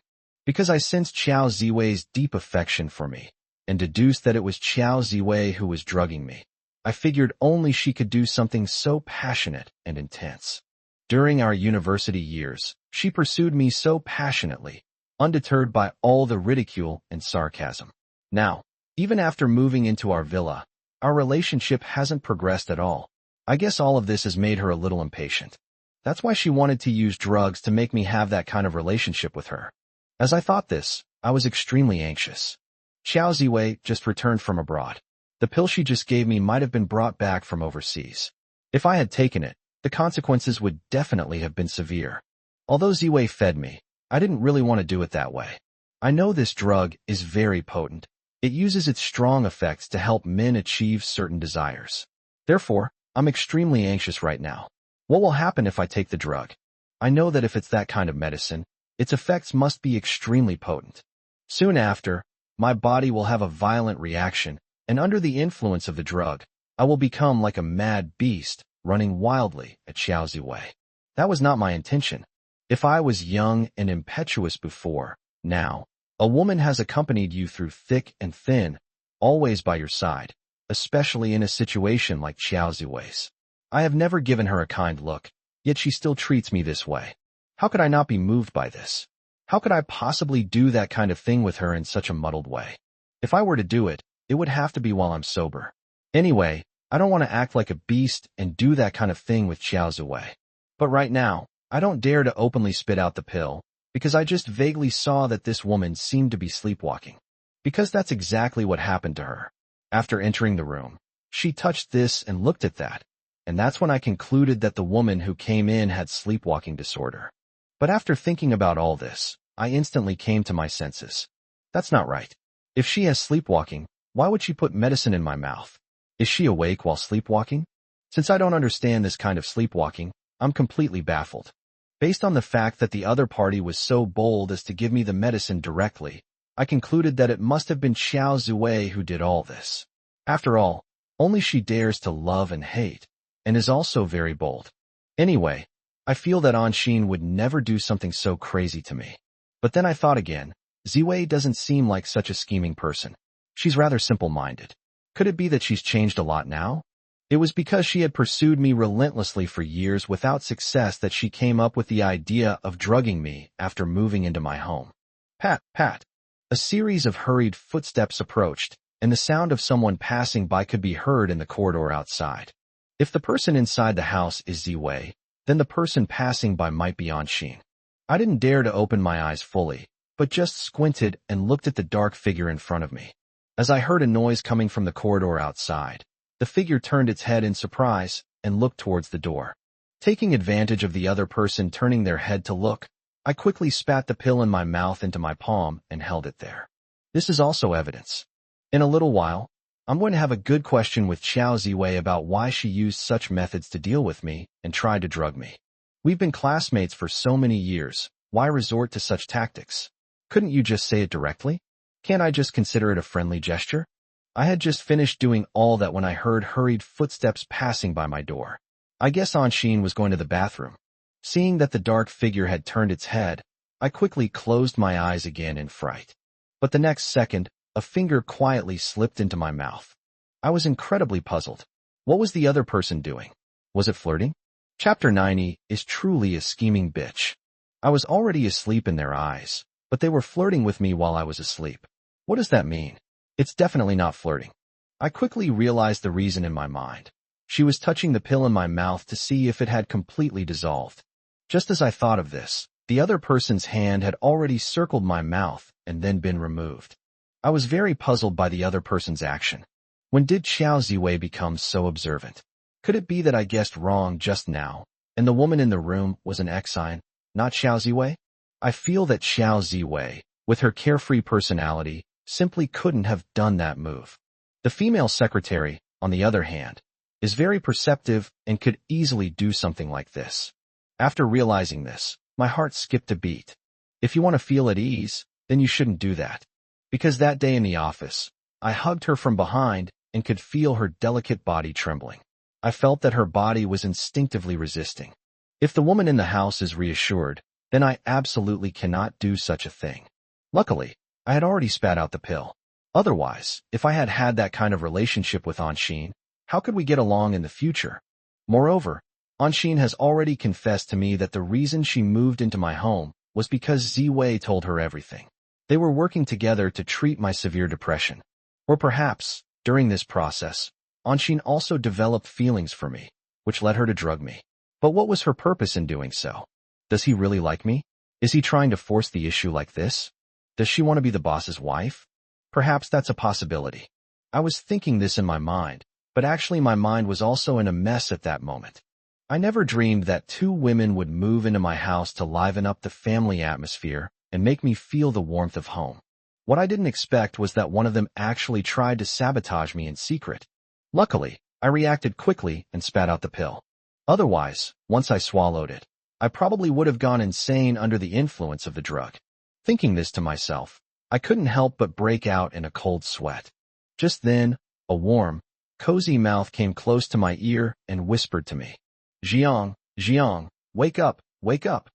Because I sensed Qiao Ziwei's deep affection for me, and deduced that it was Qiao Ziwei who was drugging me, I figured only she could do something so passionate and intense. During our university years, she pursued me so passionately, undeterred by all the ridicule and sarcasm. Now, even after moving into our villa, our relationship hasn't progressed at all. I guess all of this has made her a little impatient. That's why she wanted to use drugs to make me have that kind of relationship with her. As I thought this, I was extremely anxious. Qiao Ziwei just returned from abroad. The pill she just gave me might have been brought back from overseas. If I had taken it, the consequences would definitely have been severe. Although Ziwei fed me, I didn't really want to do it that way. I know this drug is very potent. It uses its strong effects to help men achieve certain desires. Therefore, I'm extremely anxious right now. What will happen if I take the drug? I know that if it's that kind of medicine, its effects must be extremely potent. Soon after, my body will have a violent reaction, and under the influence of the drug, I will become like a mad beast, running wildly at Qiao Ziwei. That was not my intention. If I was young and impetuous before, now, a woman has accompanied you through thick and thin, always by your side, especially in a situation like Qiao Ziwei's. I have never given her a kind look, yet she still treats me this way. How could I not be moved by this? How could I possibly do that kind of thing with her in such a muddled way? If I were to do it, it would have to be while I'm sober. Anyway, I don't want to act like a beast and do that kind of thing with Qiao Ziwei. But right now, I don't dare to openly spit out the pill, because I just vaguely saw that this woman seemed to be sleepwalking. Because that's exactly what happened to her. After entering the room, she touched this and looked at that, and that's when I concluded that the woman who came in had sleepwalking disorder. But after thinking about all this, I instantly came to my senses. That's not right. If she has sleepwalking, why would she put medicine in my mouth? Is she awake while sleepwalking? Since I don't understand this kind of sleepwalking, I'm completely baffled. Based on the fact that the other party was so bold as to give me the medicine directly, I concluded that it must have been Qiao Ziwei who did all this. After all, only she dares to love and hate, and is also very bold. Anyway, I feel that Anshin would never do something so crazy to me. But then I thought again, Ziwei doesn't seem like such a scheming person. She's rather simple-minded. Could it be that she's changed a lot now? It was because she had pursued me relentlessly for years without success that she came up with the idea of drugging me after moving into my home. Pat, pat. A series of hurried footsteps approached, and the sound of someone passing by could be heard in the corridor outside. If the person inside the house is Ziwei, then the person passing by might be Anshin. I didn't dare to open my eyes fully, but just squinted and looked at the dark figure in front of me. As I heard a noise coming from the corridor outside, the figure turned its head in surprise and looked towards the door. Taking advantage of the other person turning their head to look, I quickly spat the pill in my mouth into my palm and held it there. This is also evidence. In a little while, I'm going to have a good question with Qiao Ziwei about why she used such methods to deal with me and tried to drug me. We've been classmates for so many years, why resort to such tactics? Couldn't you just say it directly? Can't I just consider it a friendly gesture? I had just finished doing all that when I heard hurried footsteps passing by my door. I guess Anshin was going to the bathroom. Seeing that the dark figure had turned its head, I quickly closed my eyes again in fright. But the next second, a finger quietly slipped into my mouth. I was incredibly puzzled. What was the other person doing? Was it flirting? Chapter 90 is truly a scheming bitch. I was already asleep in their eyes, but they were flirting with me while I was asleep. What does that mean? It's definitely not flirting. I quickly realized the reason in my mind. She was touching the pill in my mouth to see if it had completely dissolved. Just as I thought of this, the other person's hand had already circled my mouth and then been removed. I was very puzzled by the other person's action. When did Qiao Ziwei become so observant? Could it be that I guessed wrong just now, and the woman in the room was an Exine, not Qiao Ziwei? I feel that Qiao Ziwei, with her carefree personality, simply couldn't have done that move. The female secretary, on the other hand, is very perceptive and could easily do something like this. After realizing this, My heart skipped a beat. If you want to feel at ease, then you shouldn't do that. Because that day in the office, I hugged her from behind and could feel her delicate body trembling. I felt that her body was instinctively resisting. If the woman in the house is reassured, then I absolutely cannot do such a thing. Luckily, I had already spat out the pill. Otherwise, if I had had that kind of relationship with Anshin, how could we get along in the future? Moreover, Anshin has already confessed to me that the reason she moved into my home was because Ziwei told her everything. They were working together to treat my severe depression. Or perhaps, during this process, Anshin also developed feelings for me, which led her to drug me. But what was her purpose in doing so? Does he really like me? Is he trying to force the issue like this? Does she want to be the boss's wife? Perhaps that's a possibility. I was thinking this in my mind, but actually my mind was also in a mess at that moment. I never dreamed that two women would move into my house to liven up the family atmosphere and make me feel the warmth of home. What I didn't expect was that one of them actually tried to sabotage me in secret. Luckily, I reacted quickly and spat out the pill. Otherwise, once I swallowed it, I probably would have gone insane under the influence of the drug. Thinking this to myself, I couldn't help but break out in a cold sweat. Just then, a warm, cozy mouth came close to my ear and whispered to me, "Jiang, Jiang, wake up, wake up."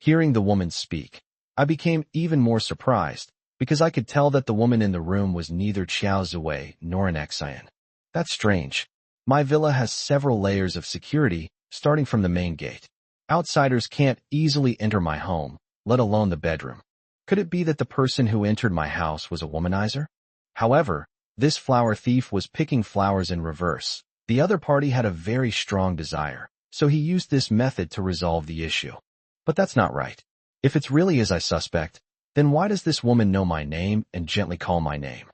Hearing the woman speak, I became even more surprised, because I could tell that the woman in the room was neither Qiao Ziwei nor an Xian. That's strange. My villa has several layers of security, starting from the main gate. Outsiders can't easily enter my home, let alone the bedroom. Could it be that the person who entered my house was a womanizer? However, this flower thief was picking flowers in reverse. The other party had a very strong desire, so he used this method to resolve the issue. But that's not right. If it's really as I suspect, then why does this woman know my name and gently call my name?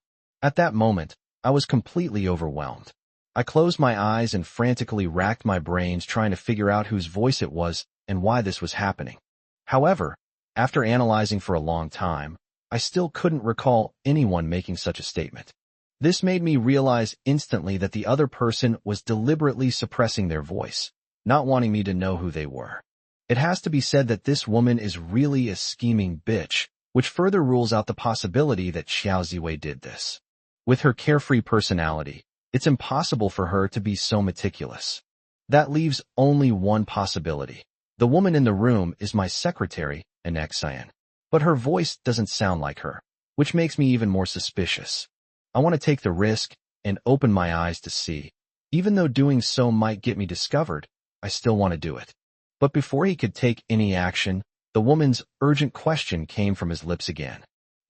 At that moment, I was completely overwhelmed. I closed my eyes and frantically racked my brains trying to figure out whose voice it was and why this was happening. However, after analyzing for a long time, I still couldn't recall anyone making such a statement. This made me realize instantly that the other person was deliberately suppressing their voice, not wanting me to know who they were. It has to be said that this woman is really a scheming bitch, which further rules out the possibility that Qiao Ziwei did this. With her carefree personality, it's impossible for her to be so meticulous. That leaves only one possibility. The woman in the room is my secretary, an Xian. But her voice doesn't sound like her, which makes me even more suspicious. I want to take the risk and open my eyes to see. Even though doing so might get me discovered, I still want to do it. But before he could take any action, the woman's urgent question came from his lips again.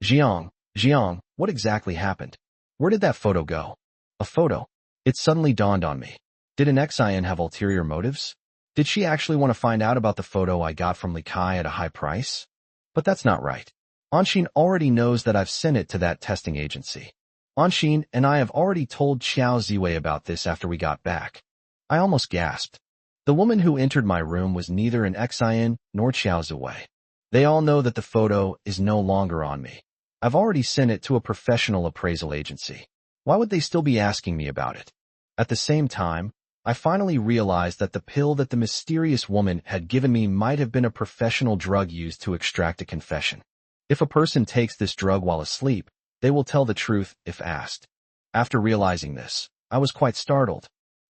Jiang, Jiang, what exactly happened? Where did that photo go? A photo? It suddenly dawned on me. Did an Xian have ulterior motives? Did she actually want to find out about the photo I got from Li Kai at a high price? But that's not right. Anshin already knows that I've sent it to that testing agency. Anshin and I have already told Qiao Ziwei about this after we got back. I almost gasped. The woman who entered my room was neither an Xian nor Qiao Ziwei. They all know that the photo is no longer on me. I've already sent it to a professional appraisal agency. Why would they still be asking me about it? At the same time, I finally realized that the pill that the mysterious woman had given me might have been a professional drug used to extract a confession. If a person takes this drug while asleep, they will tell the truth if asked. After realizing this, I was quite startled.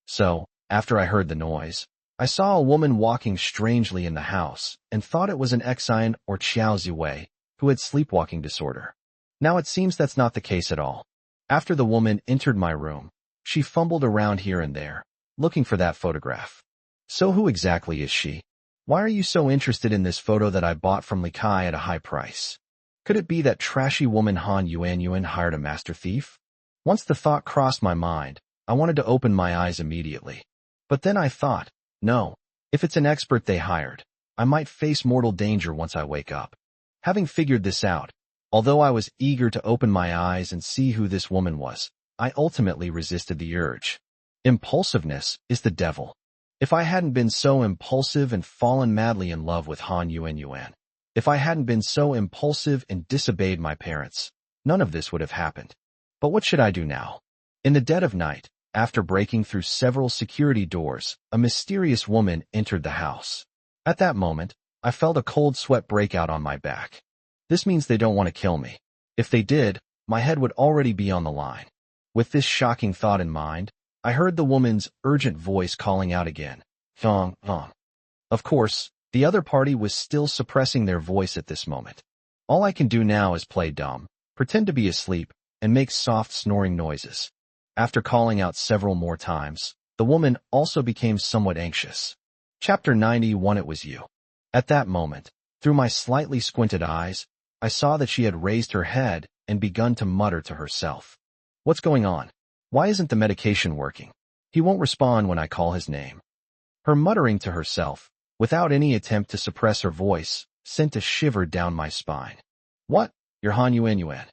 So, after I heard the noise, I saw a woman walking strangely in the house and thought it was an Xian or Qiao Ziwei who had sleepwalking disorder. Now it seems that's not the case at all. After the woman entered my room, she fumbled around here and there, looking for that photograph. So who exactly is she? Why are you so interested in this photo that I bought from Li Kai at a high price? Could it be that trashy woman Han Yuan hired a master thief? Once the thought crossed my mind, I wanted to open my eyes immediately. But then I thought, no, if it's an expert they hired, I might face mortal danger once I wake up. Having figured this out, although I was eager to open my eyes and see who this woman was, I ultimately resisted the urge. Impulsiveness is the devil. If I hadn't been so impulsive and fallen madly in love with Han Yuan, if I hadn't been so impulsive and disobeyed my parents, none of this would have happened. But what should I do now? In the dead of night, after breaking through several security doors, a mysterious woman entered the house. At that moment, I felt a cold sweat break out on my back. This means they don't want to kill me. If they did, my head would already be on the line. With this shocking thought in mind, I heard the woman's urgent voice calling out again. Thong, thong. Of course, the other party was still suppressing their voice at this moment. All I can do now is play dumb, pretend to be asleep, and make soft snoring noises. After calling out several more times, the woman also became somewhat anxious. Chapter 91. It was you. At that moment, through my slightly squinted eyes, I saw that she had raised her head and begun to mutter to herself. What's going on? Why isn't the medication working? He won't respond when I call his name. Her muttering to herself, without any attempt to suppress her voice, sent a shiver down my spine. What? You're Han Yuan.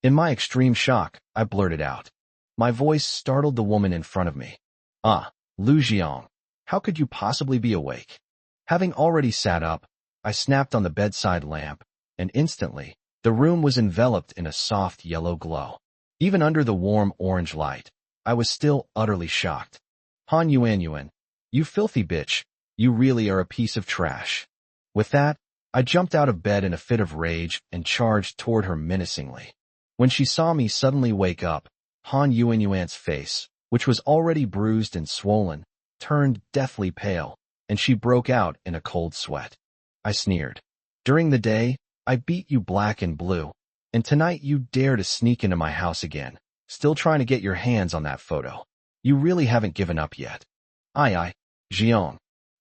In my extreme shock, I blurted out. My voice startled the woman in front of me. Ah, Lu Jiang, how could you possibly be awake? Having already sat up, I snapped on the bedside lamp, and instantly, the room was enveloped in a soft yellow glow. Even under the warm orange light, I was still utterly shocked. Han Yuan, you filthy bitch, you really are a piece of trash. With that, I jumped out of bed in a fit of rage and charged toward her menacingly. When she saw me suddenly wake up, Han Yuan's face, which was already bruised and swollen, turned deathly pale, and she broke out in a cold sweat. I sneered. During the day, I beat you black and blue, and tonight you dare to sneak into my house again, still trying to get your hands on that photo. You really haven't given up yet. Aye, Jiang.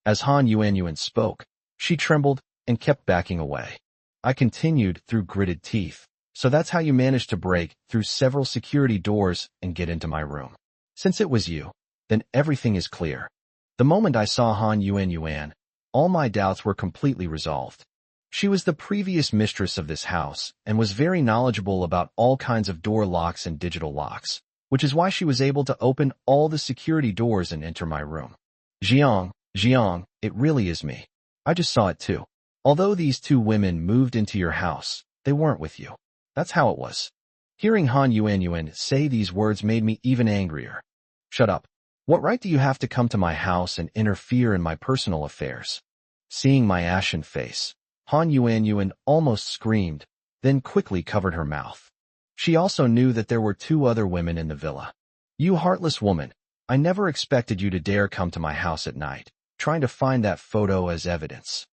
As Han Yuan spoke, she trembled and kept backing away. I continued through gritted teeth. So that's how you managed to break through several security doors and get into my room. Since it was you, then everything is clear. The moment I saw Han Yuan, all my doubts were completely resolved. She was the previous mistress of this house and was very knowledgeable about all kinds of door locks and digital locks, which is why she was able to open all the security doors and enter my room. Jiang, it really is me. I just saw it too. Although these two women moved into your house, they weren't with you. That's how it was. Hearing Han Yuan say these words made me even angrier. Shut up. What right do you have to come to my house and interfere in my personal affairs? Seeing my ashen face, Han Yuan almost screamed, then quickly covered her mouth. She also knew that there were two other women in the villa. You heartless woman, I never expected you to dare come to my house at night, trying to find that photo as evidence.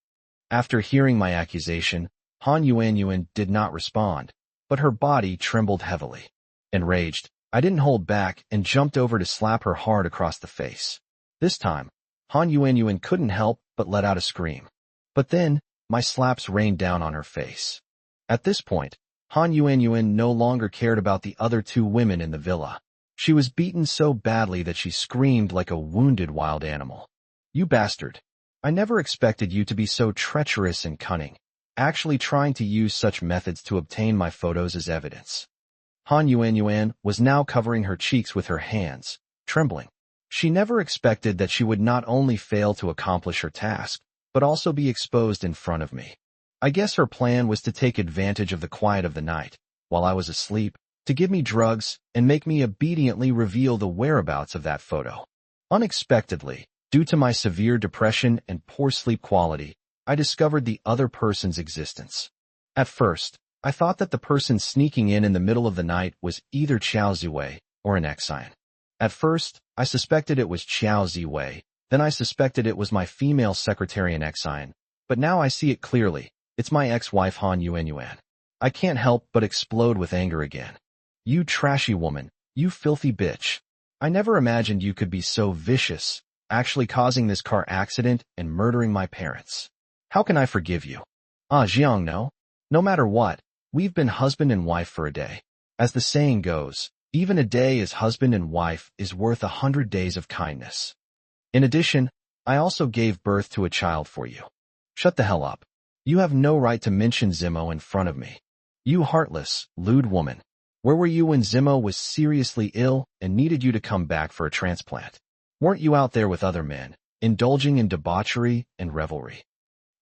After hearing my accusation, Han Yuan did not respond, but her body trembled heavily. Enraged, I didn't hold back and jumped over to slap her hard across the face. This time, Han Yuan couldn't help but let out a scream. But then, my slaps rained down on her face. At this point, Han Yuan no longer cared about the other two women in the villa. She was beaten so badly that she screamed like a wounded wild animal. You bastard. I never expected you to be so treacherous and cunning, actually trying to use such methods to obtain my photos as evidence. Han Yuan was now covering her cheeks with her hands, trembling. She never expected that she would not only fail to accomplish her task, but also be exposed in front of me. I guess her plan was to take advantage of the quiet of the night, while I was asleep, to give me drugs and make me obediently reveal the whereabouts of that photo. Unexpectedly, due to my severe depression and poor sleep quality, I discovered the other person's existence. At first, I thought that the person sneaking in the middle of the night was either Qiao Ziwei or an Exine. At first, I suspected it was Qiao Ziwei, then I suspected it was my female secretary in Exine, but now I see it clearly, it's my ex-wife Han Yuan. I can't help but explode with anger again. You trashy woman, you filthy bitch. I never imagined you could be so vicious, actually causing this car accident and murdering my parents. How can I forgive you? Jiang, no. No matter what, we've been husband and wife for a day. As the saying goes, even a day as husband and wife is worth 100 days of kindness. In addition, I also gave birth to a child for you. Shut the hell up. You have no right to mention Zimo in front of me. You heartless, lewd woman. Where were you when Zimo was seriously ill and needed you to come back for a transplant? Weren't you out there with other men, indulging in debauchery and revelry?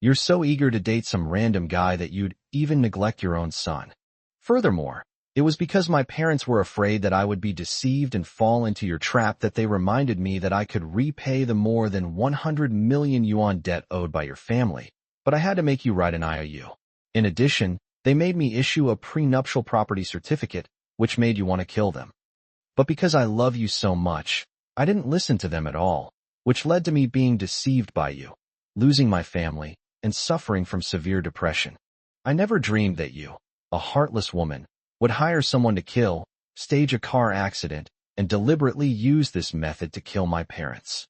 You're so eager to date some random guy that you'd even neglect your own son. Furthermore, it was because my parents were afraid that I would be deceived and fall into your trap that they reminded me that I could repay the more than 100 million yuan debt owed by your family, but I had to make you write an IOU. In addition, they made me issue a prenuptial property certificate, which made you want to kill them. But because I love you so much, I didn't listen to them at all, which led to me being deceived by you, losing my family, and suffering from severe depression. I never dreamed that you, a heartless woman, would hire someone to kill, stage a car accident, and deliberately use this method to kill my parents.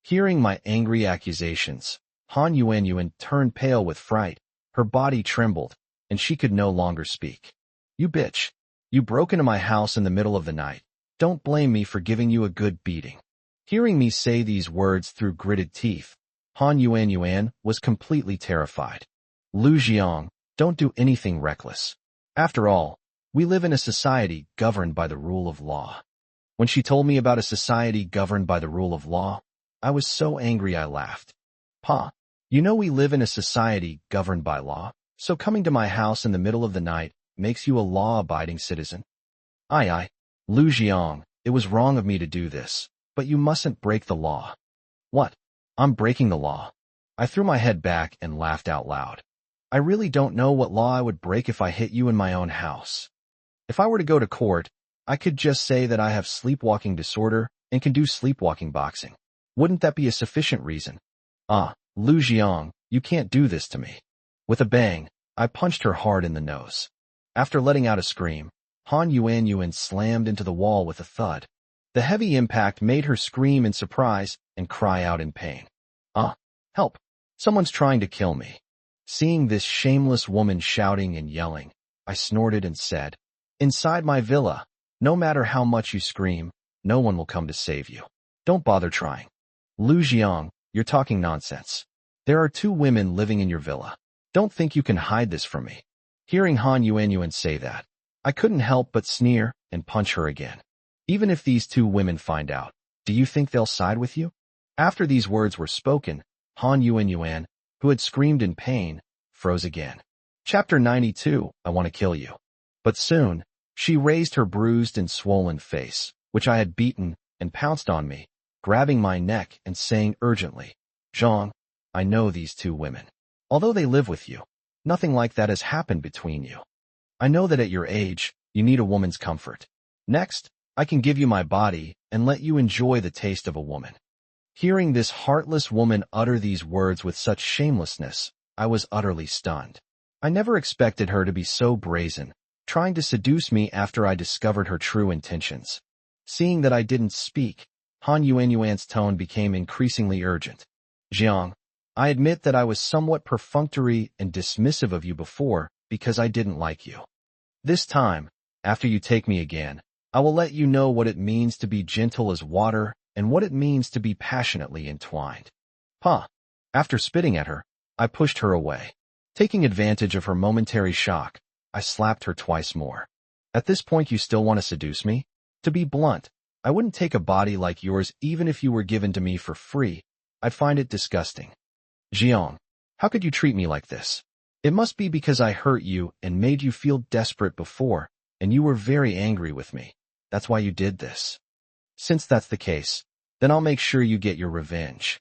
Hearing my angry accusations, Han Yuanyuan turned pale with fright, her body trembled, and she could no longer speak. You bitch. You broke into my house in the middle of the night. Don't blame me for giving you a good beating. Hearing me say these words through gritted teeth, Han Yuanyuan was completely terrified. Lu Jiang, don't do anything reckless. After all, we live in a society governed by the rule of law. When she told me about a society governed by the rule of law, I was so angry I laughed. Pa, you know we live in a society governed by law, so coming to my house in the middle of the night makes you a law-abiding citizen? Aye, Lu Jiang, it was wrong of me to do this, but you mustn't break the law. What? I'm breaking the law. I threw my head back and laughed out loud. I really don't know what law I would break if I hit you in my own house. If I were to go to court, I could just say that I have sleepwalking disorder and can do sleepwalking boxing. Wouldn't that be a sufficient reason? Lu Jiang, you can't do this to me. With a bang, I punched her hard in the nose. After letting out a scream, Han Yuanyuan slammed into the wall with a thud. The heavy impact made her scream in surprise and cry out in pain. Help! Someone's trying to kill me. Seeing this shameless woman shouting and yelling, I snorted and said, Inside my villa, no matter how much you scream, no one will come to save you. Don't bother trying. Lu Jiang, you're talking nonsense. There are 2 women living in your villa. Don't think you can hide this from me. Hearing Han Yuanyuan say that, I couldn't help but sneer and punch her again. Even if these 2 women find out, do you think they'll side with you? After these words were spoken, Han Yuanyuan, who had screamed in pain, froze again. Chapter 92, I want to kill you. But soon, she raised her bruised and swollen face, which I had beaten, and pounced on me, grabbing my neck and saying urgently, Zhang, I know these 2 women. Although they live with you, nothing like that has happened between you. I know that at your age, you need a woman's comfort. Next, I can give you my body and let you enjoy the taste of a woman. Hearing this heartless woman utter these words with such shamelessness, I was utterly stunned. I never expected her to be so brazen, trying to seduce me after I discovered her true intentions. Seeing that I didn't speak, Han Yuanyuan's tone became increasingly urgent. Jiang, I admit that I was somewhat perfunctory and dismissive of you before because I didn't like you. This time, after you take me again, I will let you know what it means to be gentle as water and what it means to be passionately entwined. After spitting at her, I pushed her away. Taking advantage of her momentary shock, I slapped her twice more. At this point you still want to seduce me? To be blunt, I wouldn't take a body like yours even if you were given to me for free. I'd find it disgusting. Jiang, how could you treat me like this? It must be because I hurt you and made you feel desperate before, and you were very angry with me. That's why you did this. Since that's the case, then I'll make sure you get your revenge.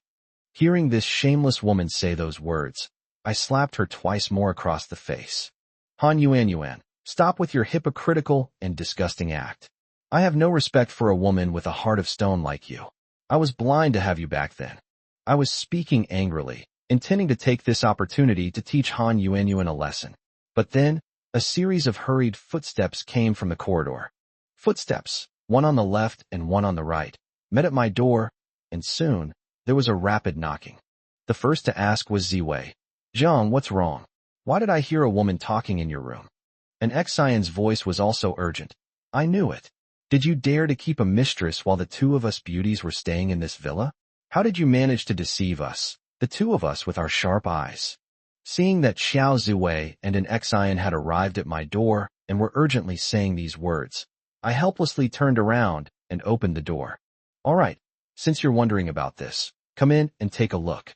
Hearing this shameless woman say those words, I slapped her twice more across the face. Han Yuanyuan, stop with your hypocritical and disgusting act. I have no respect for a woman with a heart of stone like you. I was blind to have you back then. I was speaking angrily, intending to take this opportunity to teach Han Yuanyuan a lesson. But then, a series of hurried footsteps came from the corridor. Footsteps, one on the left and one on the right, met at my door, and soon, there was a rapid knocking. The first to ask was Ziwei. Zhang, what's wrong? Why did I hear a woman talking in your room? An ex-Sion's voice was also urgent. I knew it. Did you dare to keep a mistress while the 2 of us beauties were staying in this villa? How did you manage to deceive us, the 2 of us with our sharp eyes? Seeing that Xiao Ziwei and an ex-Sion had arrived at my door and were urgently saying these words, I helplessly turned around and opened the door. All right, since you're wondering about this, come in and take a look.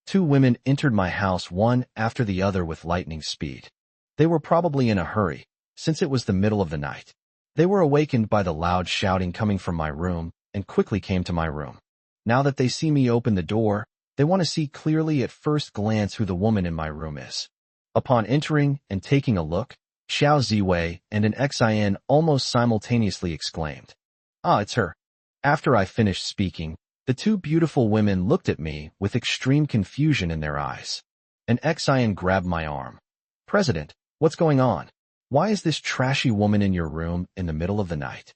2 women entered my house one after the other with lightning speed. They were probably in a hurry, since it was the middle of the night. They were awakened by the loud shouting coming from my room and quickly came to my room. Now that they see me open the door, They want to see clearly at first glance who the woman in my room is. Upon entering and taking a look, Xiao Ziwei and an Xin almost simultaneously exclaimed, "Ah, it's her." After I finished speaking, the two beautiful women looked at me with extreme confusion in their eyes. An Xin grabbed my arm. "President, what's going on? Why is this trashy woman in your room in the middle of the night?"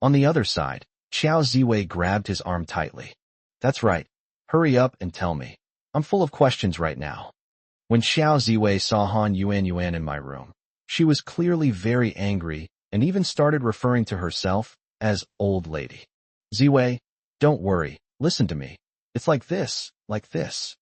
On the other side, Xiao Ziwei grabbed his arm tightly. "That's right. Hurry up and tell me. I'm full of questions right now." When Xiao Ziwei saw Han Yuan in my room, she was clearly very angry and even started referring to herself as old lady. "Ziwei, don't worry. Listen to me. It's like this, like this."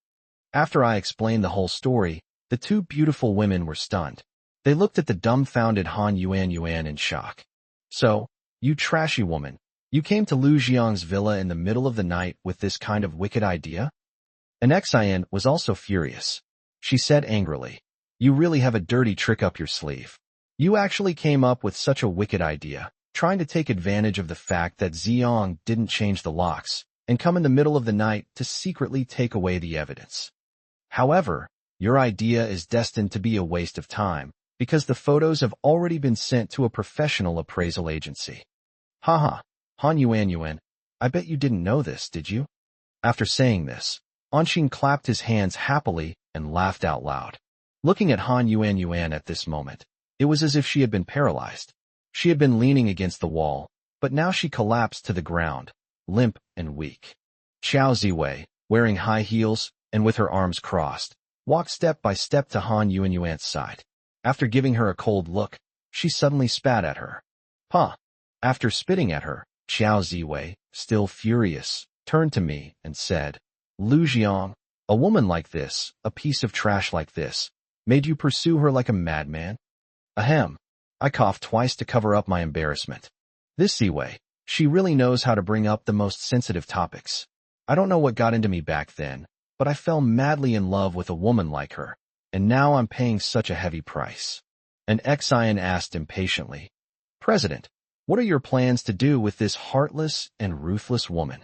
After I explained the whole story, the two beautiful women were stunned. They looked at the dumbfounded Han Yuan in shock. "So, you trashy woman, you came to Lu Jiang's villa in the middle of the night with this kind of wicked idea?" An Xin was also furious. She said angrily, "You really have a dirty trick up your sleeve. You actually came up with such a wicked idea, trying to take advantage of the fact that Ziyang didn't change the locks, and come in the middle of the night to secretly take away the evidence. However, your idea is destined to be a waste of time, because the photos have already been sent to a professional appraisal agency." Haha, Han Yuan, I bet you didn't know this, did you? After saying this, Anxin clapped his hands happily and laughed out loud. Looking at Han Yuan at this moment, it was as if she had been paralyzed. She had been leaning against the wall, but now she collapsed to the ground, limp and weak. Xiao Ziwei, wearing high heels and with her arms crossed, walked step by step to Han Yuan's side. After giving her a cold look, she suddenly spat at her. "Huh." After spitting at her, Xiao Ziwei, still furious, turned to me and said, "Lu Jiang, a woman like this, a piece of trash like this, made you pursue her like a madman?" Ahem. I coughed twice to cover up my embarrassment. This Ziwei, she really knows how to bring up the most sensitive topics. I don't know what got into me back then, but I fell madly in love with a woman like her, and now I'm paying such a heavy price. An Xin asked impatiently, "President, what are your plans to do with this heartless and ruthless woman?"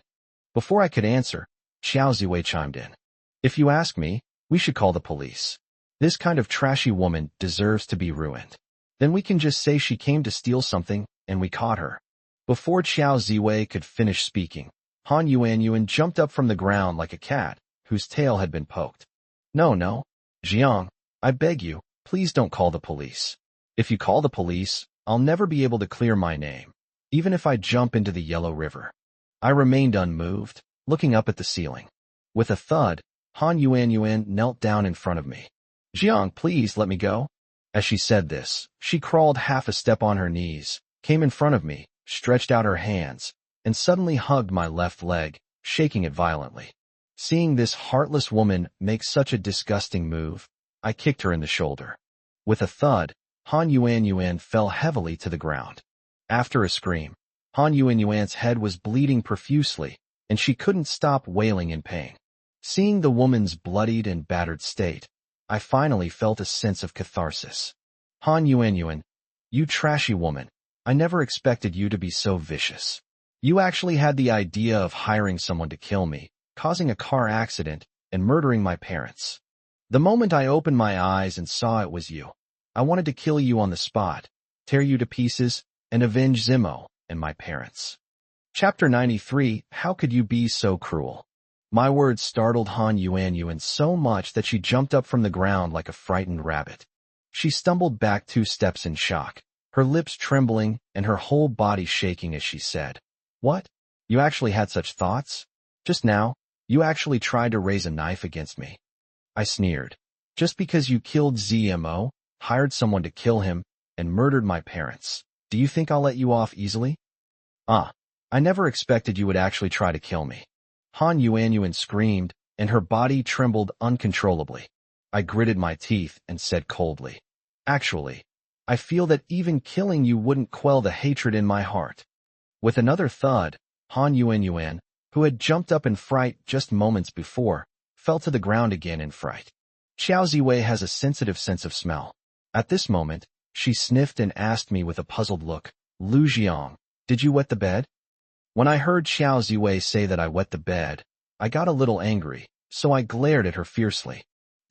Before I could answer, Xiao Ziwei chimed in. "If you ask me, we should call the police. This kind of trashy woman deserves to be ruined. Then we can just say she came to steal something, and we caught her." Before Xiao Ziwei could finish speaking, Han Yuan jumped up from the ground like a cat whose tail had been poked. No, Jiang, I beg you, please don't call the police. If you call the police, I'll never be able to clear my name, even if I jump into the Yellow River." I remained unmoved, looking up at the ceiling. With a thud, Han Yuan knelt down in front of me. "Jiang, please let me go." As she said this, she crawled half a step on her knees, came in front of me, stretched out her hands, and suddenly hugged my left leg, shaking it violently. Seeing this heartless woman make such a disgusting move, I kicked her in the shoulder. With a thud, Han Yuan fell heavily to the ground. After a scream, Han Yuan's head was bleeding profusely, and she couldn't stop wailing in pain. Seeing the woman's bloodied and battered state, I finally felt a sense of catharsis. "Han Yuan, you trashy woman, I never expected you to be so vicious. You actually had the idea of hiring someone to kill me, causing a car accident, and murdering my parents. The moment I opened my eyes and saw it was you, I wanted to kill you on the spot, tear you to pieces, and avenge Zimo and my parents." Chapter 93, How Could You Be So Cruel? My words startled Han Yuan so much that she jumped up from the ground like a frightened rabbit. She stumbled back 2 steps in shock, her lips trembling and her whole body shaking as she said, "What? You actually had such thoughts? Just now, you actually tried to raise a knife against me." I sneered. "Just because you killed Zmo, hired someone to kill him, and murdered my parents, do you think I'll let you off easily?" I never expected you would actually try to kill me." Han Yuan screamed, and her body trembled uncontrollably. I gritted my teeth and said coldly, "Actually, I feel that even killing you wouldn't quell the hatred in my heart." With another thud, Han Yuan, who had jumped up in fright just moments before, fell to the ground again in fright. Xiao Ziwei has a sensitive sense of smell. At this moment, she sniffed and asked me with a puzzled look, "Lu Jiang, did you wet the bed?" When I heard Xiao Ziwei say that I wet the bed, I got a little angry, so I glared at her fiercely.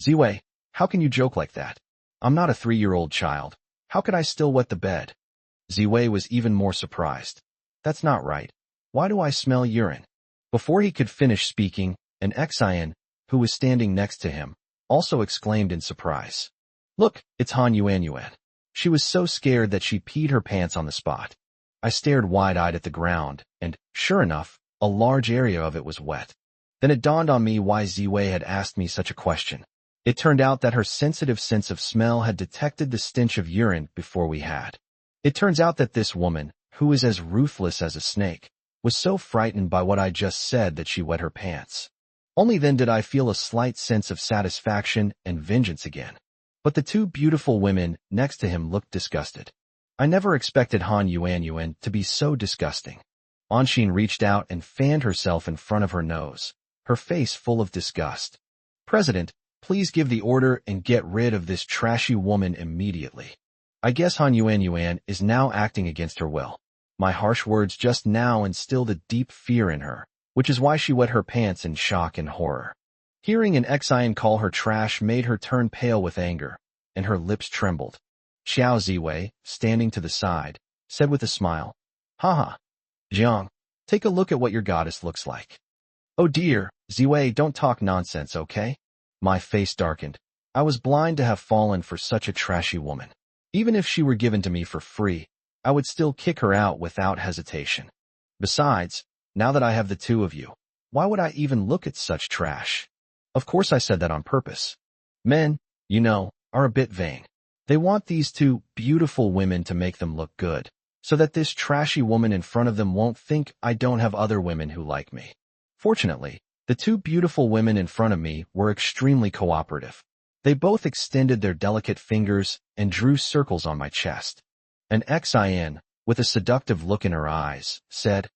Ziwei, how can you joke like that? I'm not a 3-year-old child. How could I still wet the bed? Ziwei was even more surprised. That's not right. Why do I smell urine? Before he could finish speaking, an Xian, who was standing next to him, also exclaimed in surprise. Look, it's Han Yuanyuan. She was so scared that she peed her pants on the spot. I stared wide-eyed at the ground, and, sure enough, a large area of it was wet. Then it dawned on me why Ziwei had asked me such a question. It turned out that her sensitive sense of smell had detected the stench of urine before we had. It turns out that this woman, who is as ruthless as a snake, was so frightened by what I just said that she wet her pants. Only then did I feel a slight sense of satisfaction and vengeance again. But the two beautiful women next to him looked disgusted. I never expected Han Yuanyuan to be so disgusting. Anshin reached out and fanned herself in front of her nose, her face full of disgust. President, please give the order and get rid of this trashy woman immediately. I guess Han Yuanyuan is now acting against her will. My harsh words just now instilled a deep fear in her, which is why she wet her pants in shock and horror. Hearing an Xian call her trash made her turn pale with anger, and her lips trembled. Xiao Ziwei, standing to the side, said with a smile, Haha. Jiang, take a look at what your goddess looks like. Oh dear, Ziwei, don't talk nonsense, okay? My face darkened. I was blind to have fallen for such a trashy woman. Even if she were given to me for free, I would still kick her out without hesitation. Besides, now that I have the two of you, why would I even look at such trash? Of course I said that on purpose. Men, you know, are a bit vain. They want these two beautiful women to make them look good, so that this trashy woman in front of them won't think I don't have other women who like me. Fortunately, the two beautiful women in front of me were extremely cooperative. They both extended their delicate fingers and drew circles on my chest. An Xian, with a seductive look in her eyes, said,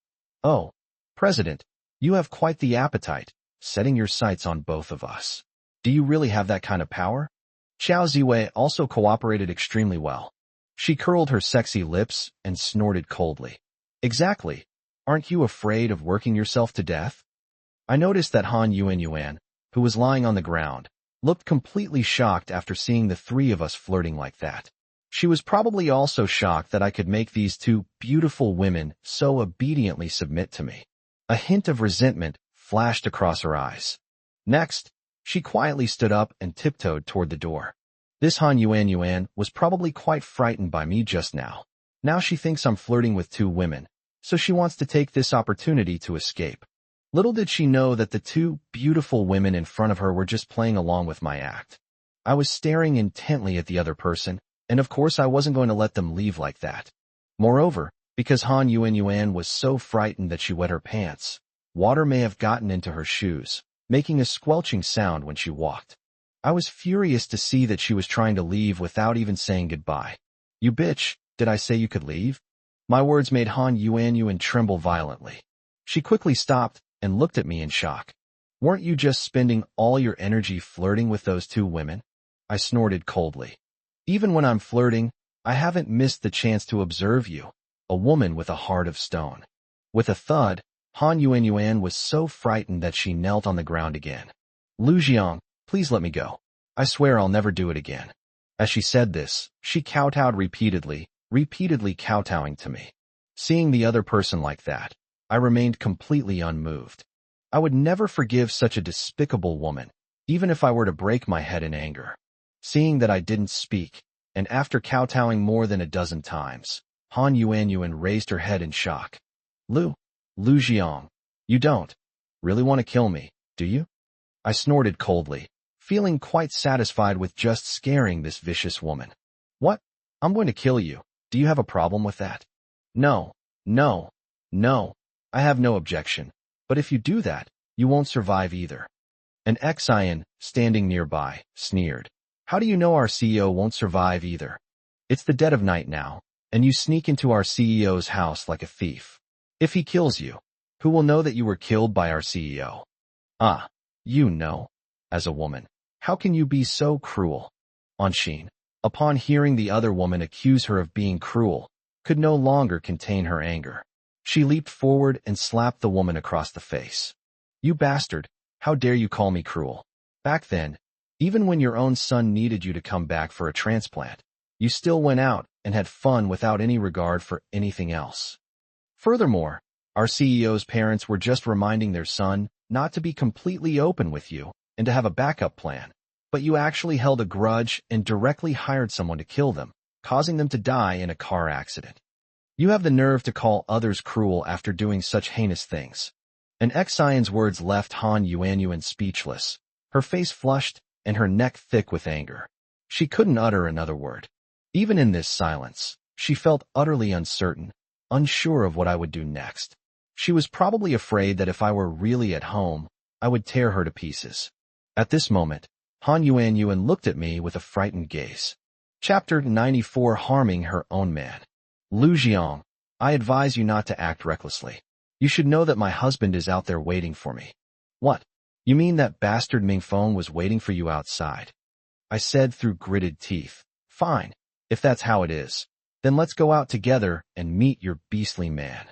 Oh, President, you have quite the appetite, setting your sights on both of us. Do you really have that kind of power? Xiao Ziwei also cooperated extremely well. She curled her sexy lips and snorted coldly. Exactly. Aren't you afraid of working yourself to death? I noticed that Han Yuanyuan, who was lying on the ground, looked completely shocked after seeing the three of us flirting like that. She was probably also shocked that I could make these two beautiful women so obediently submit to me. A hint of resentment flashed across her eyes. Next, she quietly stood up and tiptoed toward the door. This Han Yuanyuan was probably quite frightened by me just now. Now she thinks I'm flirting with two women, so she wants to take this opportunity to escape. Little did she know that the two beautiful women in front of her were just playing along with my act. I was staring intently at the other person, and of course I wasn't going to let them leave like that. Moreover, because Han Yuanyuan was so frightened that she wet her pants, water may have gotten into her shoes, making a squelching sound when she walked. I was furious to see that she was trying to leave without even saying goodbye. You bitch, did I say you could leave? My words made Han Yuanyuan tremble violently. She quickly stopped and looked at me in shock. Weren't you just spending all your energy flirting with those two women? I snorted coldly. Even when I'm flirting, I haven't missed the chance to observe you, a woman with a heart of stone. With a thud, Han Yuanyuan was so frightened that she knelt on the ground again. Lu Jiang, please let me go. I swear I'll never do it again. As she said this, she kowtowed repeatedly kowtowing to me. Seeing the other person like that, I remained completely unmoved. I would never forgive such a despicable woman, even if I were to break my head in anger. Seeing that I didn't speak, and after kowtowing more than a dozen times, Han Yuanyuan raised her head in shock. Lu Jiang, you don't really want to kill me, do you? I snorted coldly, feeling quite satisfied with just scaring this vicious woman. What? I'm going to kill you. Do you have a problem with that? No. I have no objection. But if you do that, you won't survive either. An Xian, standing nearby, sneered. How do you know our CEO won't survive either? It's the dead of night now, and you sneak into our CEO's house like a thief. If he kills you, who will know that you were killed by our CEO? Ah, you know. As a woman, how can you be so cruel? Anshin, upon hearing the other woman accuse her of being cruel, could no longer contain her anger. She leaped forward and slapped the woman across the face. You bastard, How dare you call me cruel? Back then, even when your own son needed you to come back for a transplant, you still went out and had fun without any regard for anything else. Furthermore, our CEO's parents were just reminding their son not to be completely open with you and to have a backup plan, but you actually held a grudge and directly hired someone to kill them, causing them to die in a car accident. You have the nerve to call others cruel after doing such heinous things. And Xian's words left Han Yuanyuan speechless, her face flushed and her neck thick with anger. She couldn't utter another word. Even in this silence, she felt utterly uncertain, unsure of what I would do next. She was probably afraid that if I were really at home, I would tear her to pieces. At this moment, Han Yuanyuan looked at me with a frightened gaze. Chapter 94, Harming Her Own Man. Lu Jiang, I advise you not to act recklessly. You should know that my husband is out there waiting for me. What? You mean that bastard Mingfeng was waiting for you outside? I said through gritted teeth. Fine, if that's how it is. Then let's go out together and meet your beastly man.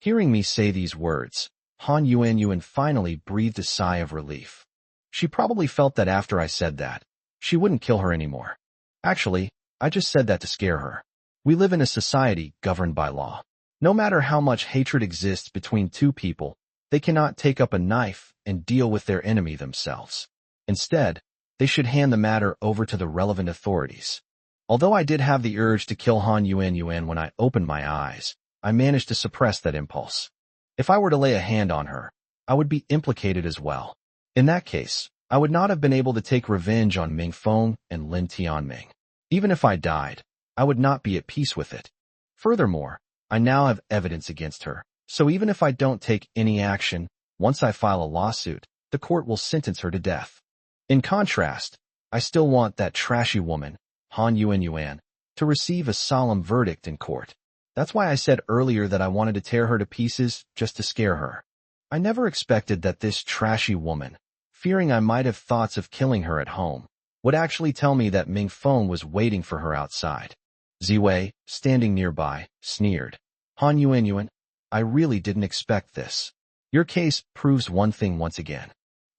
Hearing me say these words, Han Yuanyuan finally breathed a sigh of relief. She probably felt that after I said that, she wouldn't kill her anymore. Actually, I just said that to scare her. We live in a society governed by law. No matter how much hatred exists between two people, they cannot take up a knife and deal with their enemy themselves. Instead, they should hand the matter over to the relevant authorities. Although I did have the urge to kill Han Yuanyuan when I opened my eyes, I managed to suppress that impulse. If I were to lay a hand on her, I would be implicated as well. In that case, I would not have been able to take revenge on Mingfeng and Lin Tianming. Even if I died, I would not be at peace with it. Furthermore, I now have evidence against her, so even if I don't take any action, once I file a lawsuit, the court will sentence her to death. In contrast, I still want that trashy woman, Han Yuanyuan, to receive a solemn verdict in court. That's why I said earlier that I wanted to tear her to pieces just to scare her. I never expected that this trashy woman, fearing I might have thoughts of killing her at home, would actually tell me that Mingfeng was waiting for her outside. Ziwei, standing nearby, sneered. Han Yuanyuan, I really didn't expect this. Your case proves one thing once again.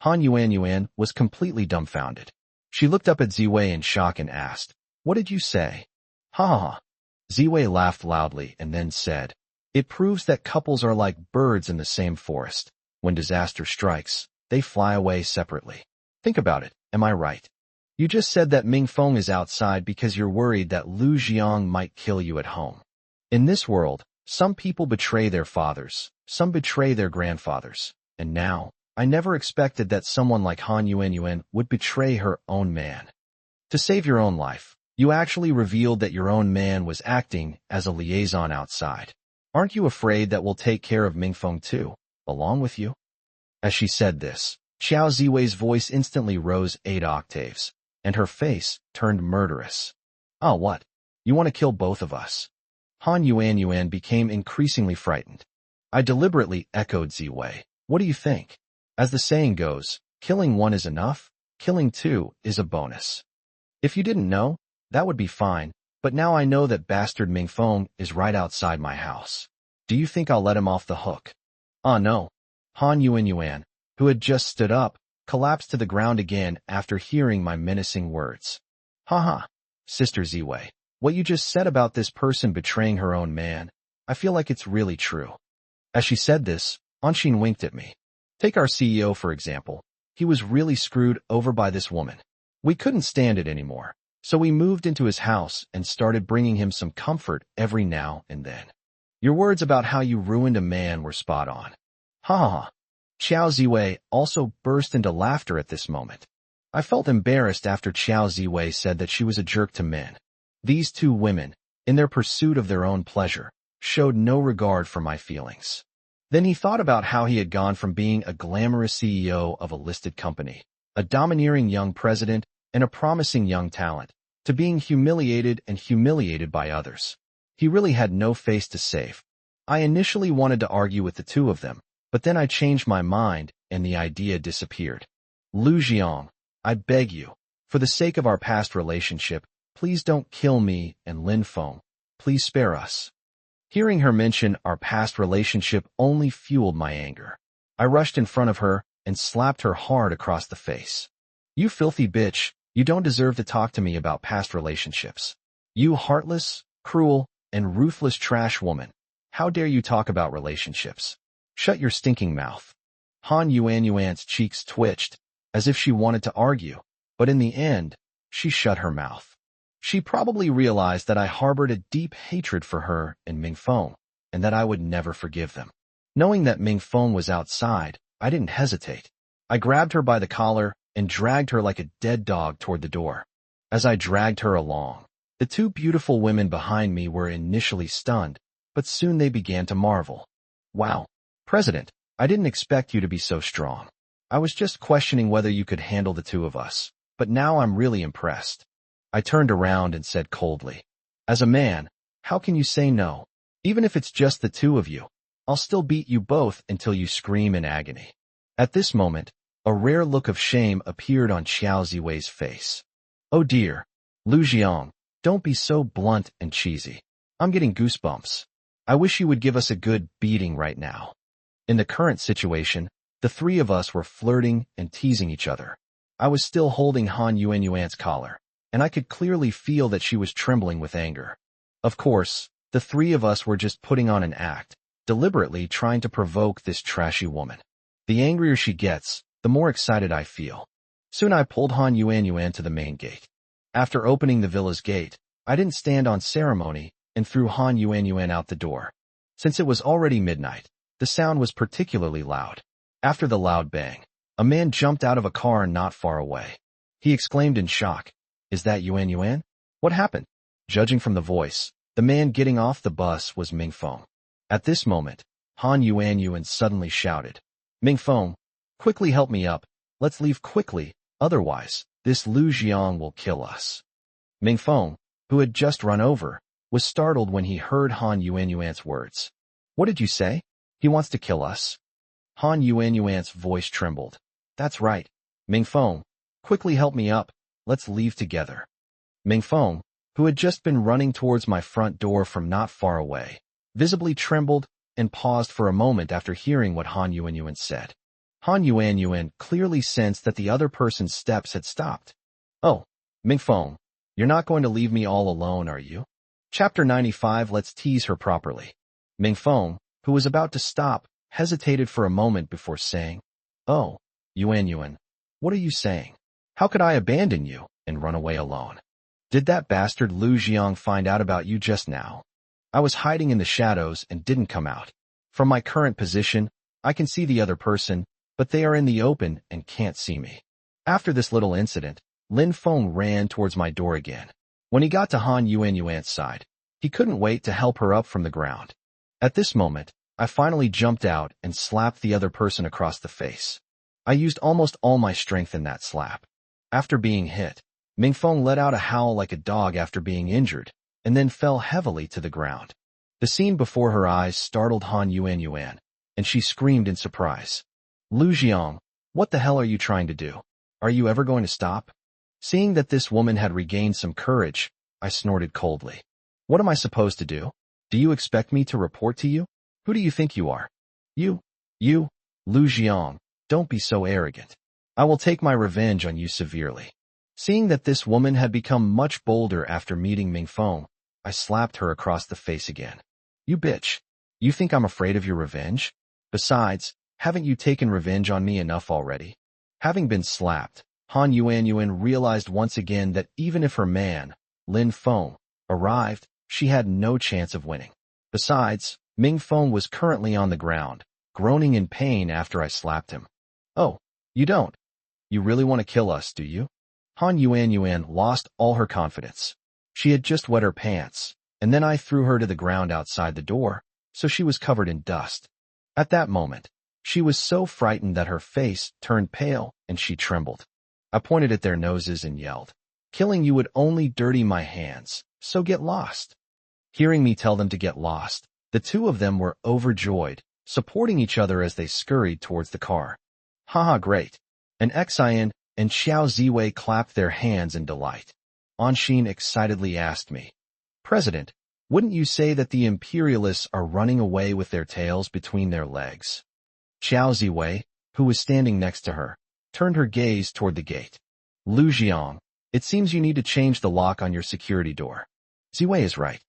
Han Yuanyuan was completely dumbfounded. She looked up at Ziwei in shock and asked, What did you say? Ha ha ha. Ziwei laughed loudly and then said, It proves that couples are like birds in the same forest. When disaster strikes, they fly away separately. Think about it, am I right? You just said that Mingfeng is outside because you're worried that Lu Jiang might kill you at home. In this world, some people betray their fathers, some betray their grandfathers, and now, I never expected that someone like Han Yuanyuan would betray her own man. To save your own life, you actually revealed that your own man was acting as a liaison outside. Aren't you afraid that we'll take care of Mingfeng too, along with you? As she said this, Xiao Ziwei's voice instantly rose 8 octaves, and her face turned murderous. Ah, what? You want to kill both of us? Han Yuanyuan became increasingly frightened. I deliberately echoed Ziwei. What do you think? As the saying goes, killing one is enough, killing two is a bonus. If you didn't know, that would be fine, but now I know that bastard Mingfeng is right outside my house. Do you think I'll let him off the hook? Ah, no. Han Yuanyuan, who had just stood up, collapsed to the ground again after hearing my menacing words. Ha, Sister Ziwei, what you just said about this person betraying her own man, I feel like it's really true. As she said this, Anshin winked at me. Take our CEO for example. He was really screwed over by this woman. We couldn't stand it anymore, so we moved into his house and started bringing him some comfort every now and then. Your words about how you ruined a man were spot on. Ha. Xiao Ziwei also burst into laughter at this moment. I felt embarrassed after Xiao Ziwei said that she was a jerk to men. These two women, in their pursuit of their own pleasure, showed no regard for my feelings. Then he thought about how he had gone from being a glamorous CEO of a listed company, a domineering young president, and a promising young talent, to being humiliated by others. He really had no face to save. I initially wanted to argue with the two of them, but then I changed my mind and the idea disappeared. Lu Jiang, I beg you, for the sake of our past relationship, please don't kill me and Lin Feng. Please spare us. Hearing her mention our past relationship only fueled my anger. I rushed in front of her, and slapped her hard across the face. You filthy bitch, you don't deserve to talk to me about past relationships. You heartless, cruel, and ruthless trash woman. How dare you talk about relationships? Shut your stinking mouth. Han Yuanyuan's cheeks twitched, as if she wanted to argue, but in the end, she shut her mouth. She probably realized that I harbored a deep hatred for her and Ming Feng, and that I would never forgive them. Knowing that Ming Feng was outside, I didn't hesitate. I grabbed her by the collar and dragged her like a dead dog toward the door. As I dragged her along, the two beautiful women behind me were initially stunned, but soon they began to marvel. Wow, President, I didn't expect you to be so strong. I was just questioning whether you could handle the two of us, but now I'm really impressed. I turned around and said coldly, as a man, how can you say no? Even if it's just the two of you, I'll still beat you both until you scream in agony. At this moment, a rare look of shame appeared on Xiao Ziwei's face. Oh dear, Lu Jiang, don't be so blunt and cheesy. I'm getting goosebumps. I wish you would give us a good beating right now. In the current situation, the three of us were flirting and teasing each other. I was still holding Han Yuanyuan's collar, and I could clearly feel that she was trembling with anger. Of course, the three of us were just putting on an act, deliberately trying to provoke this trashy woman. The angrier she gets, the more excited I feel. Soon I pulled Han Yuanyuan to the main gate. After opening the villa's gate, I didn't stand on ceremony and threw Han Yuanyuan out the door. Since it was already midnight, the sound was particularly loud. After the loud bang, a man jumped out of a car not far away. He exclaimed in shock, "Is that Yuanyuan? What happened?" Judging from the voice, the man getting off the bus was Ming Feng. At this moment, Han Yuanyuan suddenly shouted, "Ming Feng, quickly help me up. Let's leave quickly, otherwise, this Lu Jiang will kill us." Ming Feng, who had just run over, was startled when he heard Han Yuanyuan's words. "What did you say? He wants to kill us?" Han Yuanyuan's voice trembled. "That's right. Ming Feng, quickly help me up. Let's leave together." Ming Feng, who had just been running towards my front door from not far away, visibly trembled and paused for a moment after hearing what Han Yuanyuan said. Han Yuanyuan clearly sensed that the other person's steps had stopped. "Oh, Ming Feng, you're not going to leave me all alone, are you?" Chapter 95. Let's tease her properly. Ming Feng, who was about to stop, hesitated for a moment before saying, "Oh, Yuanyuan, what are you saying? How could I abandon you and run away alone? Did that bastard Lu Jiang find out about you just now?" I was hiding in the shadows and didn't come out. From my current position, I can see the other person, but they are in the open and can't see me. After this little incident, Lin Feng ran towards my door again. When he got to Han Yuanyuan's side, he couldn't wait to help her up from the ground. At this moment, I finally jumped out and slapped the other person across the face. I used almost all my strength in that slap. After being hit, Ming Feng let out a howl like a dog after being injured, and then fell heavily to the ground. The scene before her eyes startled Han Yuanyuan, and she screamed in surprise. "Lu Jiang, what the hell are you trying to do? Are you ever going to stop?" Seeing that this woman had regained some courage, I snorted coldly. "What am I supposed to do? Do you expect me to report to you? Who do you think you are? You, Lu Jiang, don't be so arrogant. I will take my revenge on you severely." Seeing that this woman had become much bolder after meeting Ming Feng, I slapped her across the face again. "You bitch. You think I'm afraid of your revenge? Besides, haven't you taken revenge on me enough already?" Having been slapped, Han Yuanyuan realized once again that even if her man, Lin Feng, arrived, she had no chance of winning. Besides, Ming Feng was currently on the ground, groaning in pain after I slapped him. "Oh, you don't? You really want to kill us, do you?" Han Yuanyuan lost all her confidence. She had just wet her pants, and then I threw her to the ground outside the door, so she was covered in dust. At that moment, she was so frightened that her face turned pale and she trembled. I pointed at their noses and yelled, "Killing you would only dirty my hands, so get lost." Hearing me tell them to get lost, the two of them were overjoyed, supporting each other as they scurried towards the car. "Haha, great." And Xian and Xiao Ziwei clapped their hands in delight. Anshin excitedly asked me, "President, wouldn't you say that the imperialists are running away with their tails between their legs?" Xiao Ziwei, who was standing next to her, turned her gaze toward the gate. Lu Jiang, it seems you need to change the lock on your security door. Ziwei is right.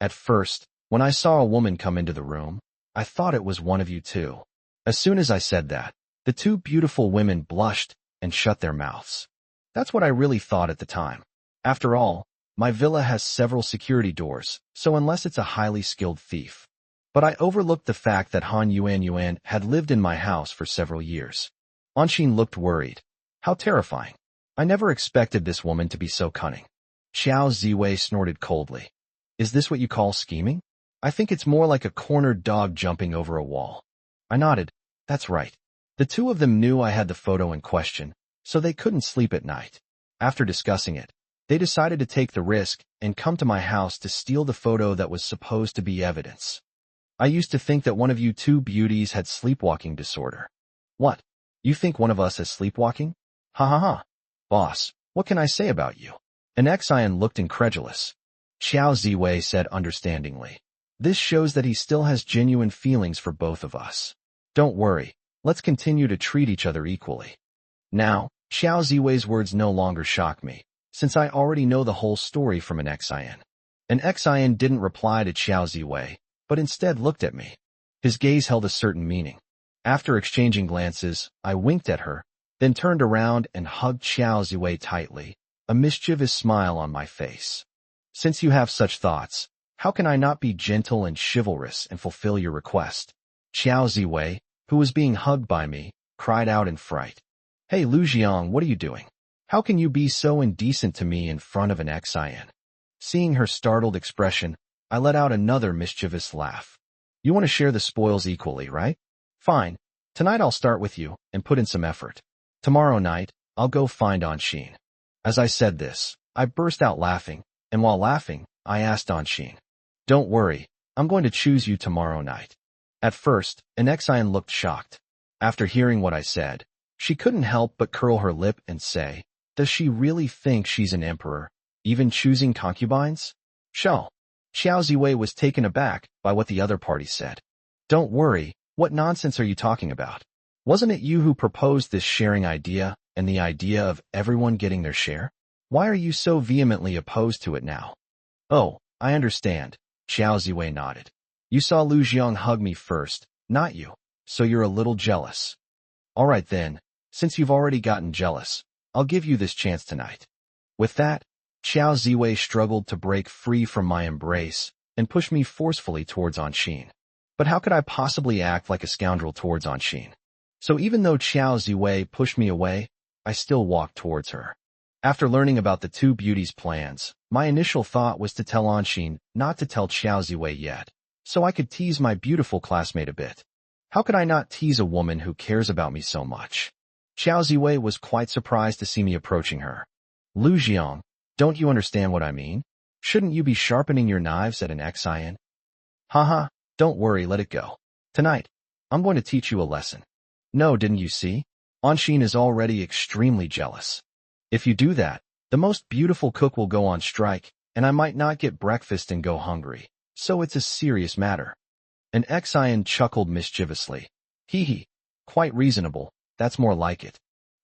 At first, when I saw a woman come into the room, I thought it was one of you two. As soon as I said that, the two beautiful women blushed and shut their mouths. That's what I really thought at the time. After all, my villa has several security doors, so unless it's a highly skilled thief. But I overlooked the fact that Han Yuan had lived in my house for several years. Anshin looked worried. How terrifying. I never expected this woman to be so cunning. Xiao Ziwei snorted coldly. Is this what you call scheming? I think it's more like a cornered dog jumping over a wall. I nodded. That's right. The two of them knew I had the photo in question, so they couldn't sleep at night. After discussing it, they decided to take the risk and come to my house to steal the photo that was supposed to be evidence. I used to think that one of you two beauties had sleepwalking disorder. What? You think one of us has sleepwalking? Ha ha ha. Boss, what can I say about you? An Xian looked incredulous. Xiao Ziwei said understandingly. This shows that he still has genuine feelings for both of us. Don't worry, let's continue to treat each other equally. Now, Xiao Ziwei's words no longer shock me, since I already know the whole story from an Xian. An Xian didn't reply to Xiao Ziwei, but instead looked at me. His gaze held a certain meaning. After exchanging glances, I winked at her, then turned around and hugged Xiao Ziwei tightly, a mischievous smile on my face. Since you have such thoughts, how can I not be gentle and chivalrous and fulfill your request? Xiao Ziwei, who was being hugged by me, cried out in fright. Hey Lu Jiang, what are you doing? How can you be so indecent to me in front of an Xian? Seeing her startled expression, I let out another mischievous laugh. You want to share the spoils equally, right? Fine. Tonight I'll start with you and put in some effort. Tomorrow night, I'll go find Anshin. As I said this, I burst out laughing, and while laughing, I asked Anshin. Don't worry, I'm going to choose you tomorrow night. At first, an Xian looked shocked. After hearing what I said, she couldn't help but curl her lip and say, does she really think she's an emperor, even choosing concubines? Xiao Ziwei was taken aback by what the other party said. Don't worry, what nonsense are you talking about? Wasn't it you who proposed this sharing idea and the idea of everyone getting their share? Why are you so vehemently opposed to it now? Oh, I understand, Xiao Ziwei nodded. You saw Lu Jiang hug me first, not you, so you're a little jealous. All right then, since you've already gotten jealous, I'll give you this chance tonight. With that, Xiao Ziwei struggled to break free from my embrace and pushed me forcefully towards Anshin. But how could I possibly act like a scoundrel towards Anshin? So even though Xiao Ziwei pushed me away, I still walked towards her. After learning about the two beauties' plans, my initial thought was to tell Anshin not to tell Xiao Ziwei yet, so I could tease my beautiful classmate a bit. How could I not tease a woman who cares about me so much? Xiao Ziwei was quite surprised to see me approaching her. Lu Jiang, don't you understand what I mean? Shouldn't you be sharpening your knives at an Xian? Haha, don't worry, let it go. Tonight, I'm going to teach you a lesson. No, didn't you see? Anshin is already extremely jealous. If you do that, the most beautiful cook will go on strike, and I might not get breakfast and go hungry, so it's a serious matter. An Xian chuckled mischievously. Hee hee, quite reasonable, that's more like it.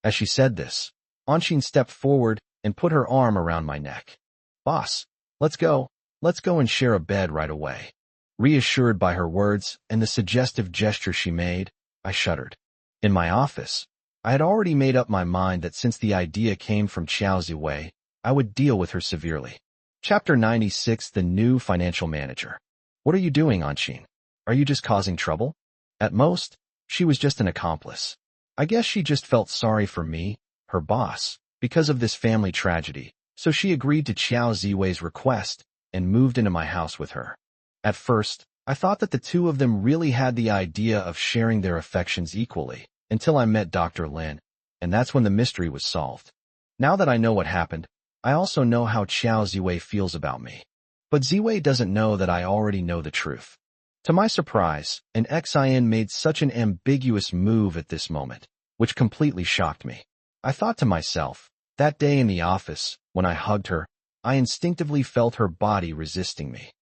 As she said this, Anshin stepped forward and put her arm around my neck. Boss, let's go and share a bed right away. Reassured by her words and the suggestive gesture she made, I shuddered. In my office, I had already made up my mind that since the idea came from Xiao Ziwei, I would deal with her severely. Chapter 96, The New Financial Manager. What are you doing, Anshin? Are you just causing trouble? At most, she was just an accomplice. I guess she just felt sorry for me, her boss, because of this family tragedy, so she agreed to Xiao Ziwei's request and moved into my house with her. At first, I thought that the two of them really had the idea of sharing their affections equally, until I met Dr. Lin, and that's when the mystery was solved. Now that I know what happened, I also know how Xiao Ziwei feels about me. But Ziwei doesn't know that I already know the truth. To my surprise, an Xian made such an ambiguous move at this moment, which completely shocked me. I thought to myself, that day in the office, when I hugged her, I instinctively felt her body resisting me.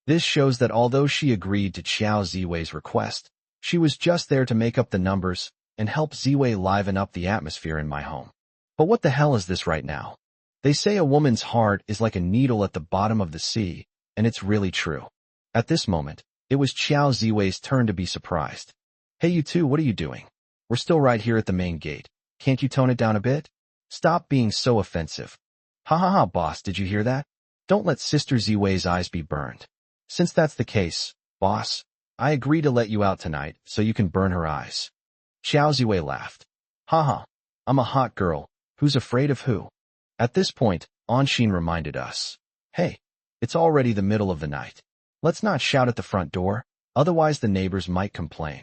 This shows that although she agreed to Xiao Ziwei's request, she was just there to make up the numbers and help Ziwei liven up the atmosphere in my home. But what the hell is this right now? They say a woman's heart is like a needle at the bottom of the sea, and it's really true. At this moment, it was Qiao Ziwei's turn to be surprised. Hey you two, what are you doing? We're still right here at the main gate. Can't you tone it down a bit? Stop being so offensive. Ha ha ha, boss, did you hear that? Don't let Sister Ziwei's eyes be burned. Since that's the case, boss, I agree to let you out tonight so you can burn her eyes. Xiao Ziwei laughed. Haha, I'm a hot girl. Who's afraid of who? At this point, Anshin reminded us. Hey, it's already the middle of the night. Let's not shout at the front door, otherwise the neighbors might complain.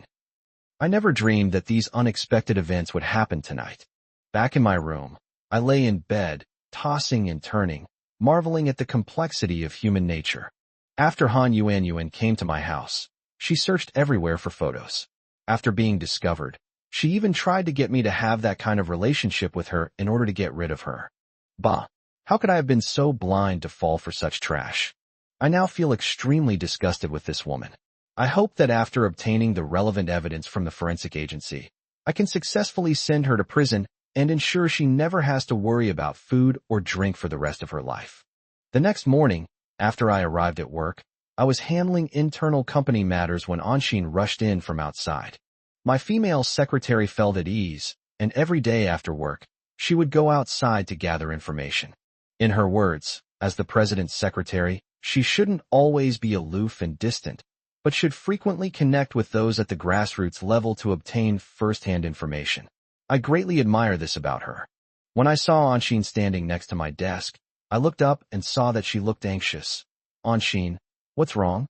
I never dreamed that these unexpected events would happen tonight. Back in my room, I lay in bed, tossing and turning, marveling at the complexity of human nature. After Han Yuan came to my house, she searched everywhere for photos. After being discovered, she even tried to get me to have that kind of relationship with her in order to get rid of her. Bah, how could I have been so blind to fall for such trash? I now feel extremely disgusted with this woman. I hope that after obtaining the relevant evidence from the forensic agency, I can successfully send her to prison and ensure she never has to worry about food or drink for the rest of her life. The next morning, after I arrived at work, I was handling internal company matters when Anshin rushed in from outside. My female secretary felt at ease, and every day after work, she would go outside to gather information. In her words, as the president's secretary, she shouldn't always be aloof and distant, but should frequently connect with those at the grassroots level to obtain first-hand information. I greatly admire this about her. When I saw Anshin standing next to my desk, I looked up and saw that she looked anxious. Anshin, what's wrong?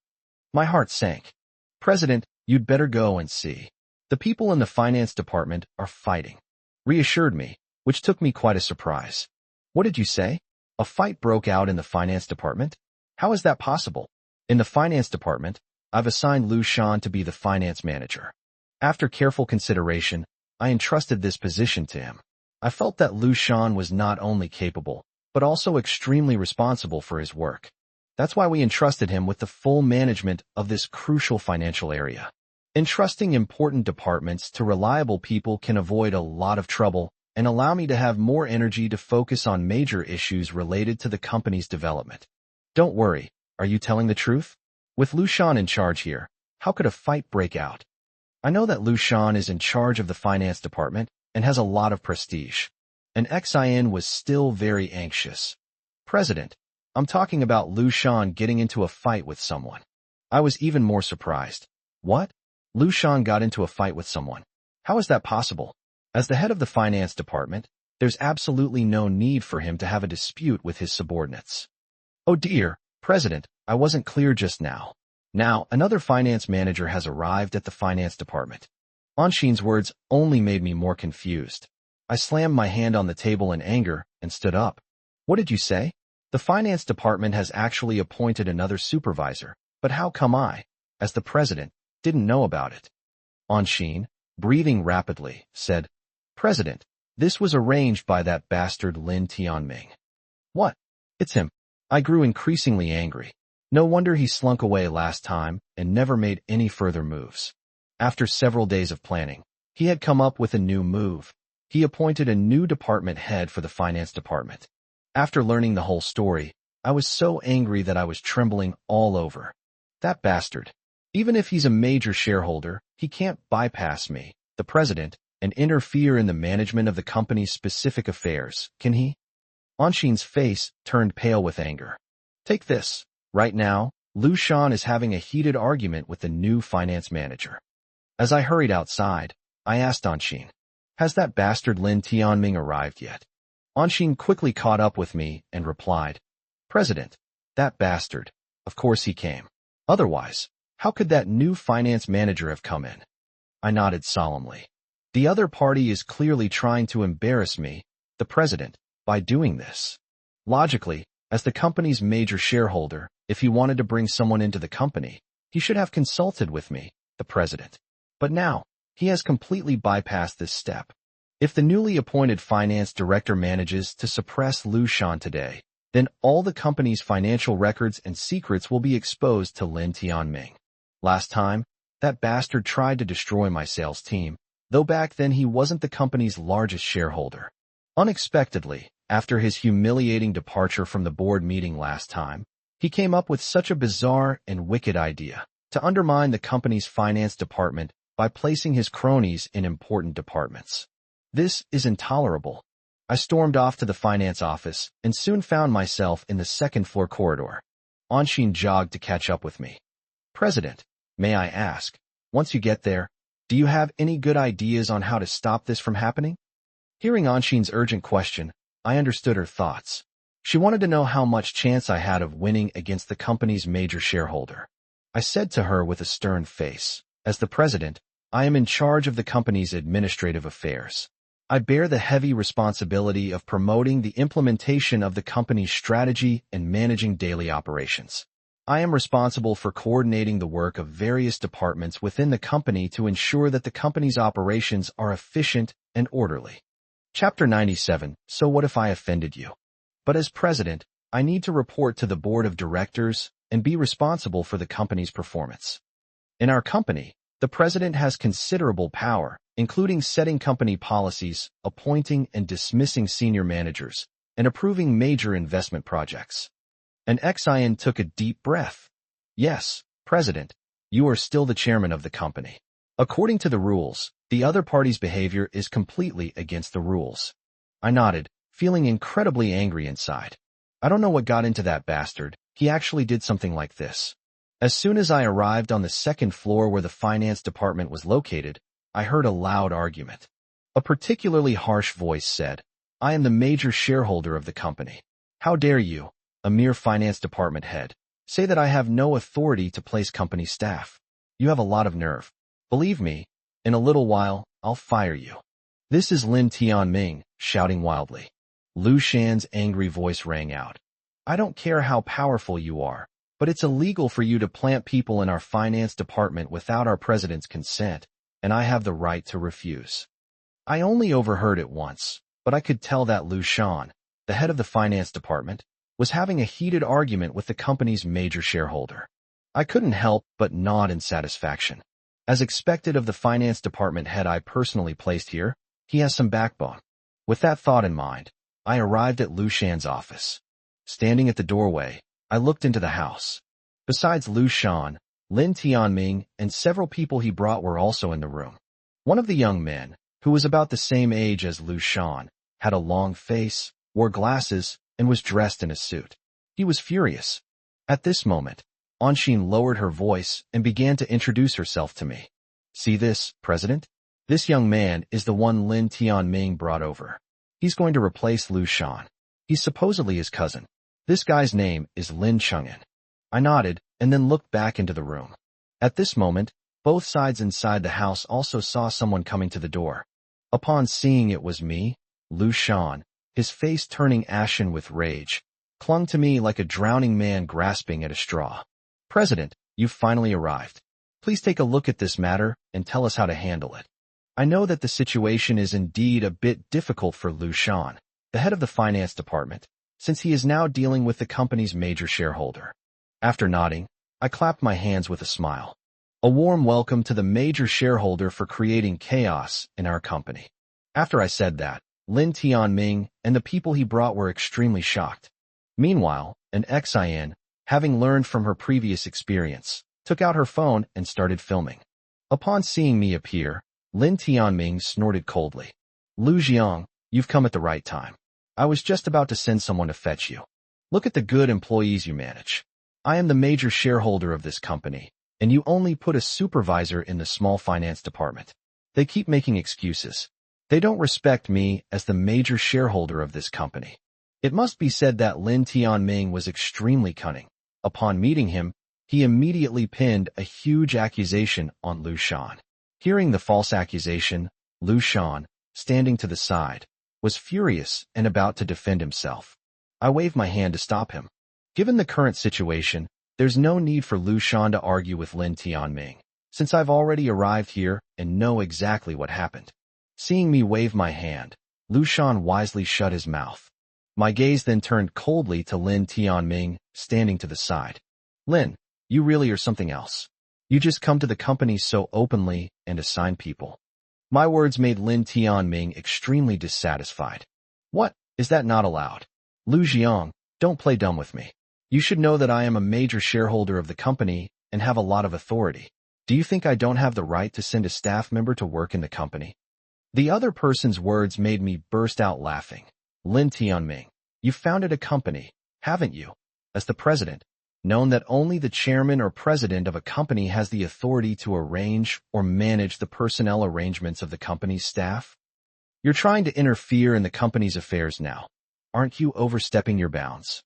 My heart sank. President, you'd better go and see. The people in the finance department are fighting. Reassured me, which took me quite a surprise. What did you say? A fight broke out in the finance department? How is that possible? In the finance department, I've assigned Lu Shan to be the finance manager. After careful consideration, I entrusted this position to him. I felt that Lu Shan was not only capable, but also extremely responsible for his work. That's why we entrusted him with the full management of this crucial financial area. Entrusting important departments to reliable people can avoid a lot of trouble and allow me to have more energy to focus on major issues related to the company's development. Don't worry, are you telling the truth? With Lu Shan in charge here, how could a fight break out? I know that Lu Shan is in charge of the finance department and has a lot of prestige. And Xin was still very anxious. President, I'm talking about Lu Shan getting into a fight with someone. I was even more surprised. What? Lu Shan got into a fight with someone. How is that possible? As the head of the finance department, there's absolutely no need for him to have a dispute with his subordinates. Oh dear, President, I wasn't clear just now. Now, another finance manager has arrived at the finance department. Anshin's words only made me more confused. I slammed my hand on the table in anger and stood up. What did you say? The finance department has actually appointed another supervisor, but how come I, as the president, didn't know about it? Anshin, breathing rapidly, said, President, this was arranged by that bastard Lin Tianming. What? It's him. I grew increasingly angry. No wonder he slunk away last time and never made any further moves. After several days of planning, he had come up with a new move. He appointed a new department head for the finance department. After learning the whole story, I was so angry that I was trembling all over. That bastard. Even if he's a major shareholder, he can't bypass me, the president, and interfere in the management of the company's specific affairs, can he? Anshin's face turned pale with anger. Take this. Right now, Lu Shan is having a heated argument with the new finance manager. As I hurried outside, I asked Anshin, has that bastard Lin Tianming arrived yet? Anshin quickly caught up with me and replied, President, that bastard, of course he came. Otherwise, how could that new finance manager have come in? I nodded solemnly. The other party is clearly trying to embarrass me, the president, by doing this. Logically, as the company's major shareholder, if he wanted to bring someone into the company, he should have consulted with me, the president. But now, he has completely bypassed this step. If the newly appointed finance director manages to suppress Lu Shan today, then all the company's financial records and secrets will be exposed to Lin Tianming. Last time, that bastard tried to destroy my sales team, though back then he wasn't the company's largest shareholder. Unexpectedly, after his humiliating departure from the board meeting last time, he came up with such a bizarre and wicked idea to undermine the company's finance department by placing his cronies in important departments. This is intolerable. I stormed off to the finance office and soon found myself in the second-floor corridor. Anshin jogged to catch up with me. "President, may I ask, once you get there, do you have any good ideas on how to stop this from happening?" Hearing Anshin's urgent question, I understood her thoughts. She wanted to know how much chance I had of winning against the company's major shareholder. I said to her with a stern face, "As the president, I am in charge of the company's administrative affairs. I bear the heavy responsibility of promoting the implementation of the company's strategy and managing daily operations. I am responsible for coordinating the work of various departments within the company to ensure that the company's operations are efficient and orderly." Chapter 97. So what if I offended you? But as president, I need to report to the board of directors and be responsible for the company's performance. In our company, the president has considerable power, including setting company policies, appointing and dismissing senior managers, and approving major investment projects. And Xian took a deep breath. "Yes, President, you are still the chairman of the company. According to the rules, the other party's behavior is completely against the rules." I nodded, feeling incredibly angry inside. I don't know what got into that bastard. He actually did something like this. As soon as I arrived on the second floor where the finance department was located, I heard a loud argument. A particularly harsh voice said, "I am the major shareholder of the company. How dare you, a mere finance department head, say that I have no authority to place company staff? You have a lot of nerve. Believe me, in a little while, I'll fire you." "This is Lin Tianming," shouting wildly. Lu Shan's angry voice rang out. "I don't care how powerful you are, but it's illegal for you to plant people in our finance department without our president's consent, and I have the right to refuse." I only overheard it once, but I could tell that Lu Shan, the head of the finance department, was having a heated argument with the company's major shareholder. I couldn't help but nod in satisfaction. As expected of the finance department head I personally placed here, he has some backbone. With that thought in mind, I arrived at Lu Shan's office. Standing at the doorway, I looked into the house. Besides Lu Shan, Lin Tianming and several people he brought were also in the room. One of the young men, who was about the same age as Lu Shan, had a long face, wore glasses, and was dressed in a suit. He was furious. At this moment, Anshin lowered her voice and began to introduce herself to me. "See this, President? This young man is the one Lin Tianming brought over. He's going to replace Lu Shan. He's supposedly his cousin. This guy's name is Lin Cheng'an." I nodded and then looked back into the room. At this moment, both sides inside the house also saw someone coming to the door. Upon seeing it was me, Lu Shan, his face turning ashen with rage, clung to me like a drowning man grasping at a straw. "President, you've finally arrived. Please take a look at this matter and tell us how to handle it." I know that the situation is indeed a bit difficult for Lu Shan, the head of the finance department, since he is now dealing with the company's major shareholder. After nodding, I clapped my hands with a smile. A warm welcome to the major shareholder for creating chaos in our company. After I said that, Lin Tianming and the people he brought were extremely shocked. Meanwhile, an Xian, having learned from her previous experience, took out her phone and started filming. Upon seeing me appear, Lin Tianming snorted coldly. "Lu Jiang, you've come at the right time. I was just about to send someone to fetch you. Look at the good employees you manage. I am the major shareholder of this company, and you only put a supervisor in the small finance department. They keep making excuses. They don't respect me as the major shareholder of this company." It must be said that Lin Tianming was extremely cunning. Upon meeting him, he immediately pinned a huge accusation on Lu Shan. Hearing the false accusation, Lu Shan, standing to the side, was furious and about to defend himself. I waved my hand to stop him. Given the current situation, there's no need for Lu Shan to argue with Lin Tianming, since I've already arrived here and know exactly what happened. Seeing me wave my hand, Lu Shan wisely shut his mouth. My gaze then turned coldly to Lin Tianming, standing to the side. "Lin, you really are something else. You just come to the company so openly and assign people." My words made Lin Tianming extremely dissatisfied. What? Is that not allowed? Lu Jiang, don't play dumb with me. You should know that I am a major shareholder of the company and have a lot of authority. Do you think I don't have the right to send a staff member to work in the company? The other person's words made me burst out laughing. Lin Tianming, you founded a company, haven't you? As the president, known that only the chairman or president of a company has the authority to arrange or manage the personnel arrangements of the company's staff? You're trying to interfere in the company's affairs now. Aren't you overstepping your bounds?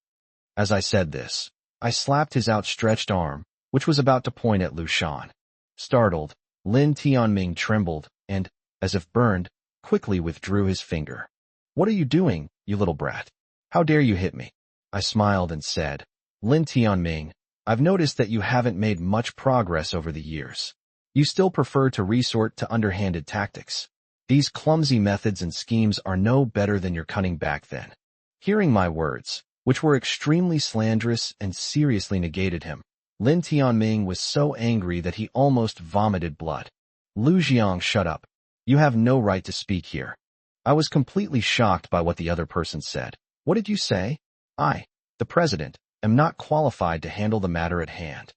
As I said this, I slapped his outstretched arm, which was about to point at Lu Shan. Startled, Lin Tianming trembled and, as if burned, quickly withdrew his finger. What are you doing, you little brat? How dare you hit me? I smiled and said, Lin Tianming, I've noticed that you haven't made much progress over the years. You still prefer to resort to underhanded tactics. These clumsy methods and schemes are no better than your cunning back then. Hearing my words, which were extremely slanderous and seriously negated him, Lin Tianming was so angry that he almost vomited blood. Lu Jiang, shut up. You have no right to speak here. I was completely shocked by what the other person said. What did you say? I, the president, am not qualified to handle the matter at hand.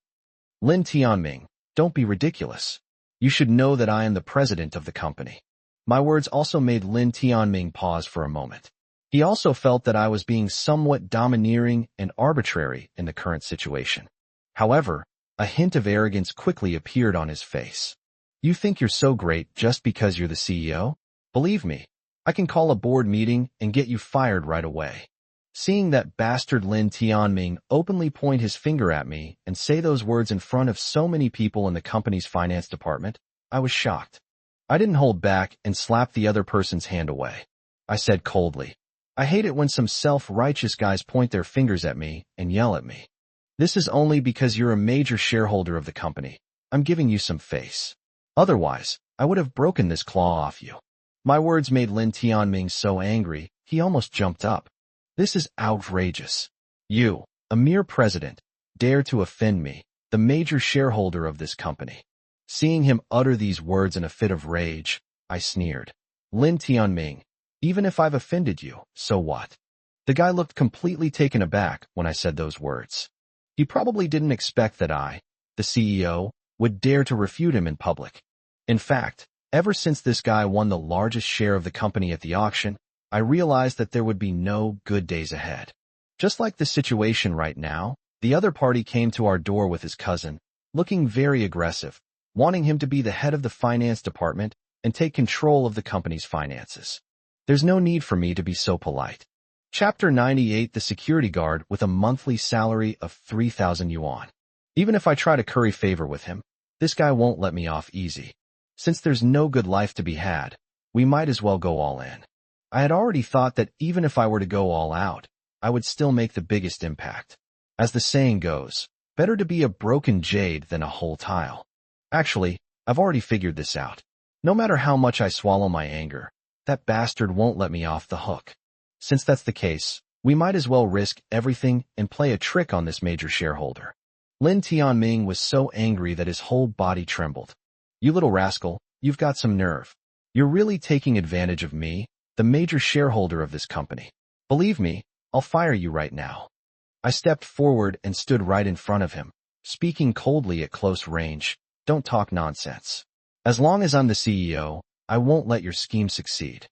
Lin Tianming, don't be ridiculous. You should know that I am the president of the company. My words also made Lin Tianming pause for a moment. He also felt that I was being somewhat domineering and arbitrary in the current situation. However, a hint of arrogance quickly appeared on his face. You think you're so great just because you're the CEO? Believe me, I can call a board meeting and get you fired right away. Seeing that bastard Lin Tianming openly point his finger at me and say those words in front of so many people in the company's finance department, I was shocked. I didn't hold back and slapped the other person's hand away. I said coldly, I hate it when some self-righteous guys point their fingers at me and yell at me. This is only because you're a major shareholder of the company. I'm giving you some face. Otherwise, I would have broken this claw off you. My words made Lin Tianming so angry, he almost jumped up. This is outrageous. You, a mere president, dare to offend me, the major shareholder of this company. Seeing him utter these words in a fit of rage, I sneered. Lin Tianming, even if I've offended you, so what? The guy looked completely taken aback when I said those words. He probably didn't expect that I, the CEO, would dare to refute him in public. In fact, ever since this guy won the largest share of the company at the auction, I realized that there would be no good days ahead. Just like the situation right now, the other party came to our door with his cousin, looking very aggressive, wanting him to be the head of the finance department and take control of the company's finances. There's no need for me to be so polite. Chapter 98. The security guard with a monthly salary of 3,000 yuan. Even if I try to curry favor with him, this guy won't let me off easy. Since there's no good life to be had, we might as well go all in. I had already thought that even if I were to go all out, I would still make the biggest impact. As the saying goes, better to be a broken jade than a whole tile. Actually, I've already figured this out. No matter how much I swallow my anger, that bastard won't let me off the hook. Since that's the case, we might as well risk everything and play a trick on this major shareholder. Lin Tianming was so angry that his whole body trembled. You little rascal, you've got some nerve. You're really taking advantage of me, the major shareholder of this company. Believe me, I'll fire you right now. I stepped forward and stood right in front of him, speaking coldly at close range. Don't talk nonsense. As long as I'm the CEO, I won't let your scheme succeed.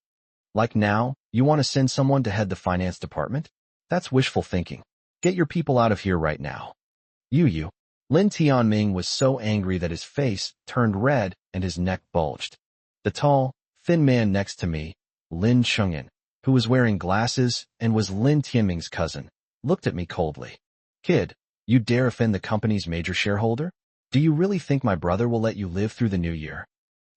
Like now, you want to send someone to head the finance department? That's wishful thinking. Get your people out of here right now. You. Lin Tianming was so angry that his face turned red and his neck bulged. The tall, thin man next to me, Lin Chengyan, who was wearing glasses and was Lin Tianming's cousin, looked at me coldly. Kid, you dare offend the company's major shareholder? Do you really think my brother will let you live through the new year?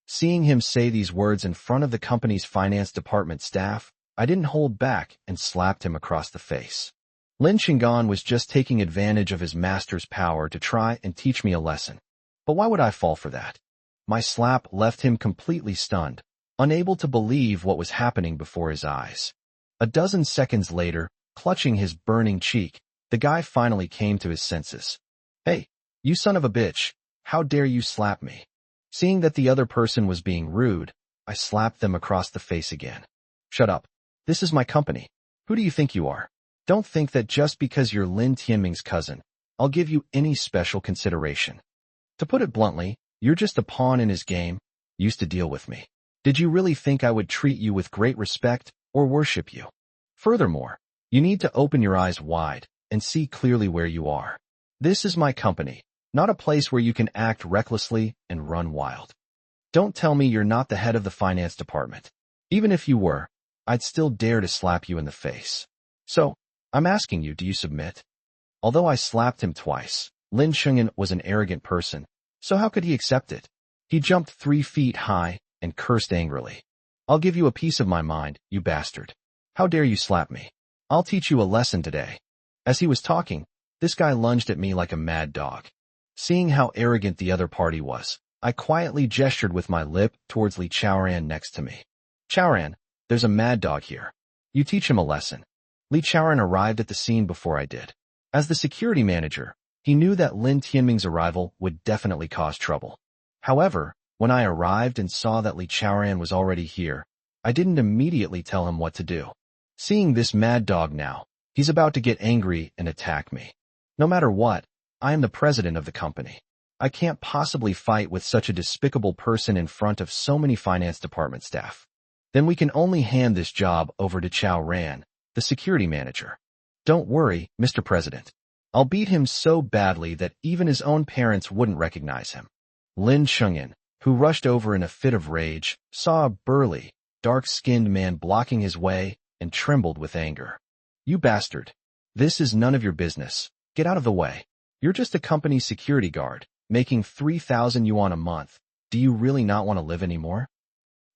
Seeing him say these words in front of the company's finance department staff, I didn't hold back and slapped him across the face. Lin Chengyan was just taking advantage of his master's power to try and teach me a lesson. But why would I fall for that? My slap left him completely stunned, unable to believe what was happening before his eyes. A dozen seconds later, clutching his burning cheek, the guy finally came to his senses. Hey, you son of a bitch, how dare you slap me? Seeing that the other person was being rude, I slapped them across the face again. Shut up. This is my company. Who do you think you are? Don't think that just because you're Lin Tianming's cousin, I'll give you any special consideration. To put it bluntly, you're just a pawn in his game, used to deal with me. Did you really think I would treat you with great respect or worship you? Furthermore, you need to open your eyes wide and see clearly where you are. This is my company, not a place where you can act recklessly and run wild. Don't tell me you're not the head of the finance department. Even if you were, I'd still dare to slap you in the face. So, I'm asking you, do you submit? Although I slapped him twice, Lin Shengyan was an arrogant person, so how could he accept it? He jumped 3 feet high and cursed angrily. I'll give you a piece of my mind, you bastard. How dare you slap me? I'll teach you a lesson today. As he was talking, this guy lunged at me like a mad dog. Seeing how arrogant the other party was, I quietly gestured with my lip towards Li Chaoran next to me. Chaoran, there's a mad dog here. You teach him a lesson. Li Chaoran arrived at the scene before I did. As the security manager, he knew that Lin Tianming's arrival would definitely cause trouble. However, when I arrived and saw that Li Chaoran was already here, I didn't immediately tell him what to do. Seeing this mad dog now, he's about to get angry and attack me. No matter what, I am the president of the company. I can't possibly fight with such a despicable person in front of so many finance department staff. Then we can only hand this job over to Chao Ran, the security manager. Don't worry, Mr. President. I'll beat him so badly that even his own parents wouldn't recognize him. Lin Shengyan, who rushed over in a fit of rage, saw a burly, dark-skinned man blocking his way and trembled with anger. You bastard. This is none of your business. Get out of the way. You're just a company security guard, making 3,000 yuan a month. Do you really not want to live anymore?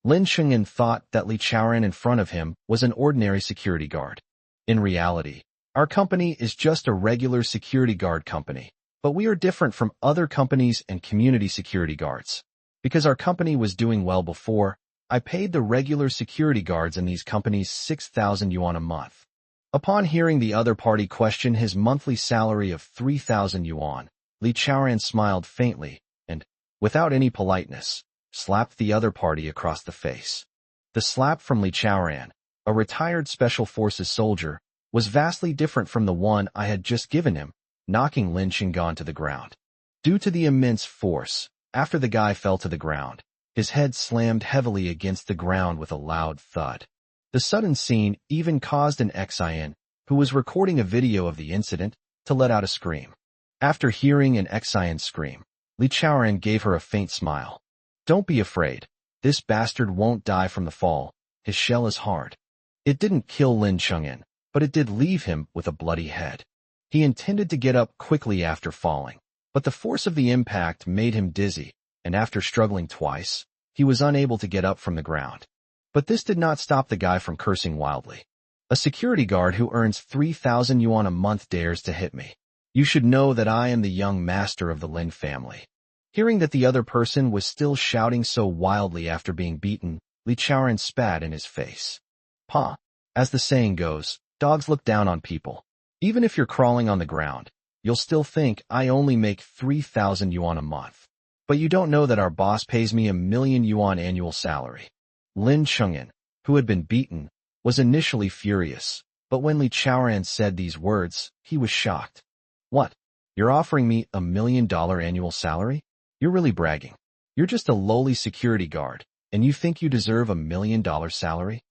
Lin Shengyan thought that Li Chaoran in front of him was an ordinary security guard. In reality, our company is just a regular security guard company, but we are different from other companies and community security guards. Because our company was doing well before, I paid the regular security guards in these companies 6,000 yuan a month. Upon hearing the other party question his monthly salary of 3,000 yuan, Li Chaoran smiled faintly and, without any politeness, slapped the other party across the face. The slap from Li Chaoran, a retired Special Forces soldier, was vastly different from the one I had just given him, knocking Lin Shengyan to the ground. Due to the immense force, after the guy fell to the ground, his head slammed heavily against the ground with a loud thud. The sudden scene even caused an Xian, who was recording a video of the incident, to let out a scream. After hearing an Xian scream, Li Chaoran gave her a faint smile. Don't be afraid. This bastard won't die from the fall. His shell is hard. It didn't kill Lin Shengyan, but it did leave him with a bloody head. He intended to get up quickly after falling, but the force of the impact made him dizzy, and after struggling twice, he was unable to get up from the ground. But this did not stop the guy from cursing wildly. A security guard who earns 3,000 yuan a month dares to hit me. You should know that I am the young master of the Lin family. Hearing that the other person was still shouting so wildly after being beaten, Li Chaoran spat in his face. Pa. As the saying goes, dogs look down on people. Even if you're crawling on the ground, you'll still think I only make 3,000 yuan a month. But you don't know that our boss pays me 1,000,000 yuan annual salary. Lin Shengyan, who had been beaten, was initially furious, but when Li Chaoran said these words, he was shocked. What? You're offering me $1,000,000 annual salary? You're really bragging. You're just a lowly security guard, and you think you deserve $1,000,000 salary?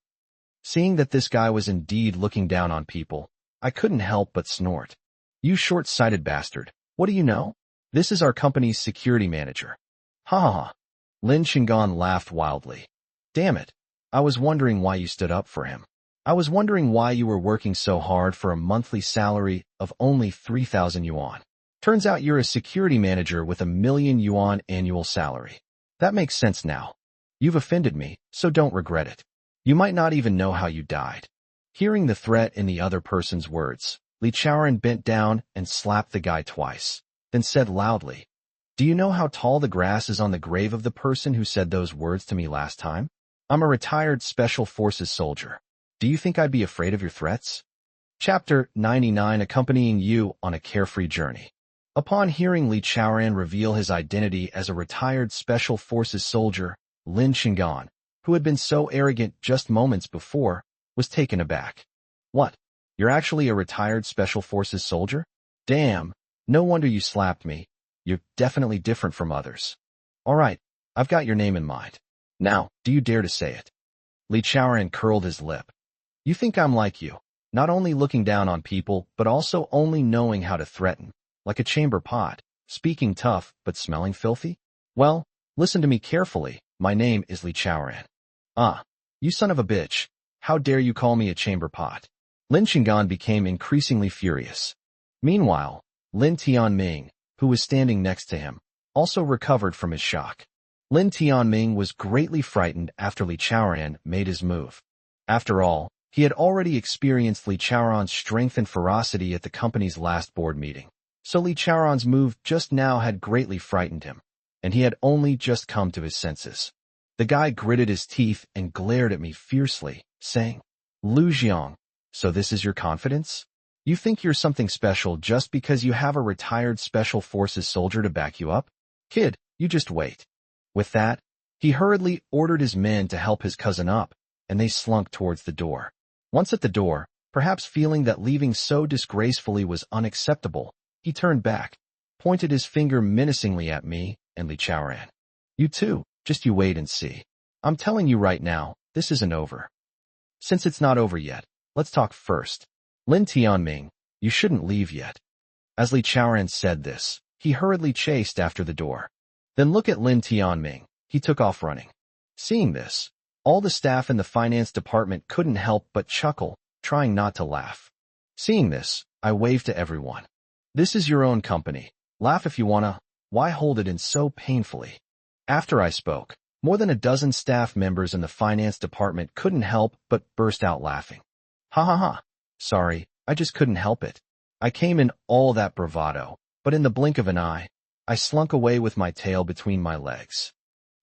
Seeing that this guy was indeed looking down on people, I couldn't help but snort. You short-sighted bastard, what do you know? This is our company's security manager. Ha ha ha. Lin Shengyan laughed wildly. Damn it. I was wondering why you stood up for him. I was wondering why you were working so hard for a monthly salary of only 3,000 yuan. Turns out you're a security manager with 1,000,000 yuan annual salary. That makes sense now. You've offended me, so don't regret it. You might not even know how you died. Hearing the threat in the other person's words, Li Chaoran bent down and slapped the guy twice, then said loudly, Do you know how tall the grass is on the grave of the person who said those words to me last time? I'm a retired Special Forces soldier. Do you think I'd be afraid of your threats? Chapter 99 Accompanying You on a Carefree Journey. Upon hearing Li Chaoran reveal his identity as a retired Special Forces soldier, Lin Shengyan, who had been so arrogant just moments before, was taken aback. What? You're actually a retired Special Forces soldier? Damn, no wonder you slapped me. You're definitely different from others. All right, I've got your name in mind. Now, do you dare to say it? Li Chaoran curled his lip. You think I'm like you, not only looking down on people, but also only knowing how to threaten, like a chamber pot, speaking tough, but smelling filthy? Well, listen to me carefully. My name is Li Chaoran. Ah, you son of a bitch. How dare you call me a chamber pot? Lin Shingan became increasingly furious. Meanwhile, Lin Tianming, who was standing next to him, also recovered from his shock. Lin Tianming was greatly frightened after Li Chaoran made his move. After all, he had already experienced Li Chaoran's strength and ferocity at the company's last board meeting. So Li Chaoran's move just now had greatly frightened him, and he had only just come to his senses. The guy gritted his teeth and glared at me fiercely, saying, Lu Jiang, so this is your confidence? You think you're something special just because you have a retired Special Forces soldier to back you up? Kid, you just wait. With that, he hurriedly ordered his men to help his cousin up, and they slunk towards the door. Once at the door, perhaps feeling that leaving so disgracefully was unacceptable, he turned back, pointed his finger menacingly at me and Li Chaoran. You too, just you wait and see. I'm telling you right now, this isn't over. Since it's not over yet, let's talk first. Lin Tianming, you shouldn't leave yet. As Li Chaoran said this, he hurriedly chased after the door. Then look at Lin Tianming, he took off running. Seeing this, all the staff in the finance department couldn't help but chuckle, trying not to laugh. Seeing this, I waved to everyone. This is your own company. Laugh if you wanna. Why hold it in so painfully? After I spoke, more than a dozen staff members in the finance department couldn't help but burst out laughing. Ha ha ha. Sorry, I just couldn't help it. I came in all that bravado, but in the blink of an eye, I slunk away with my tail between my legs.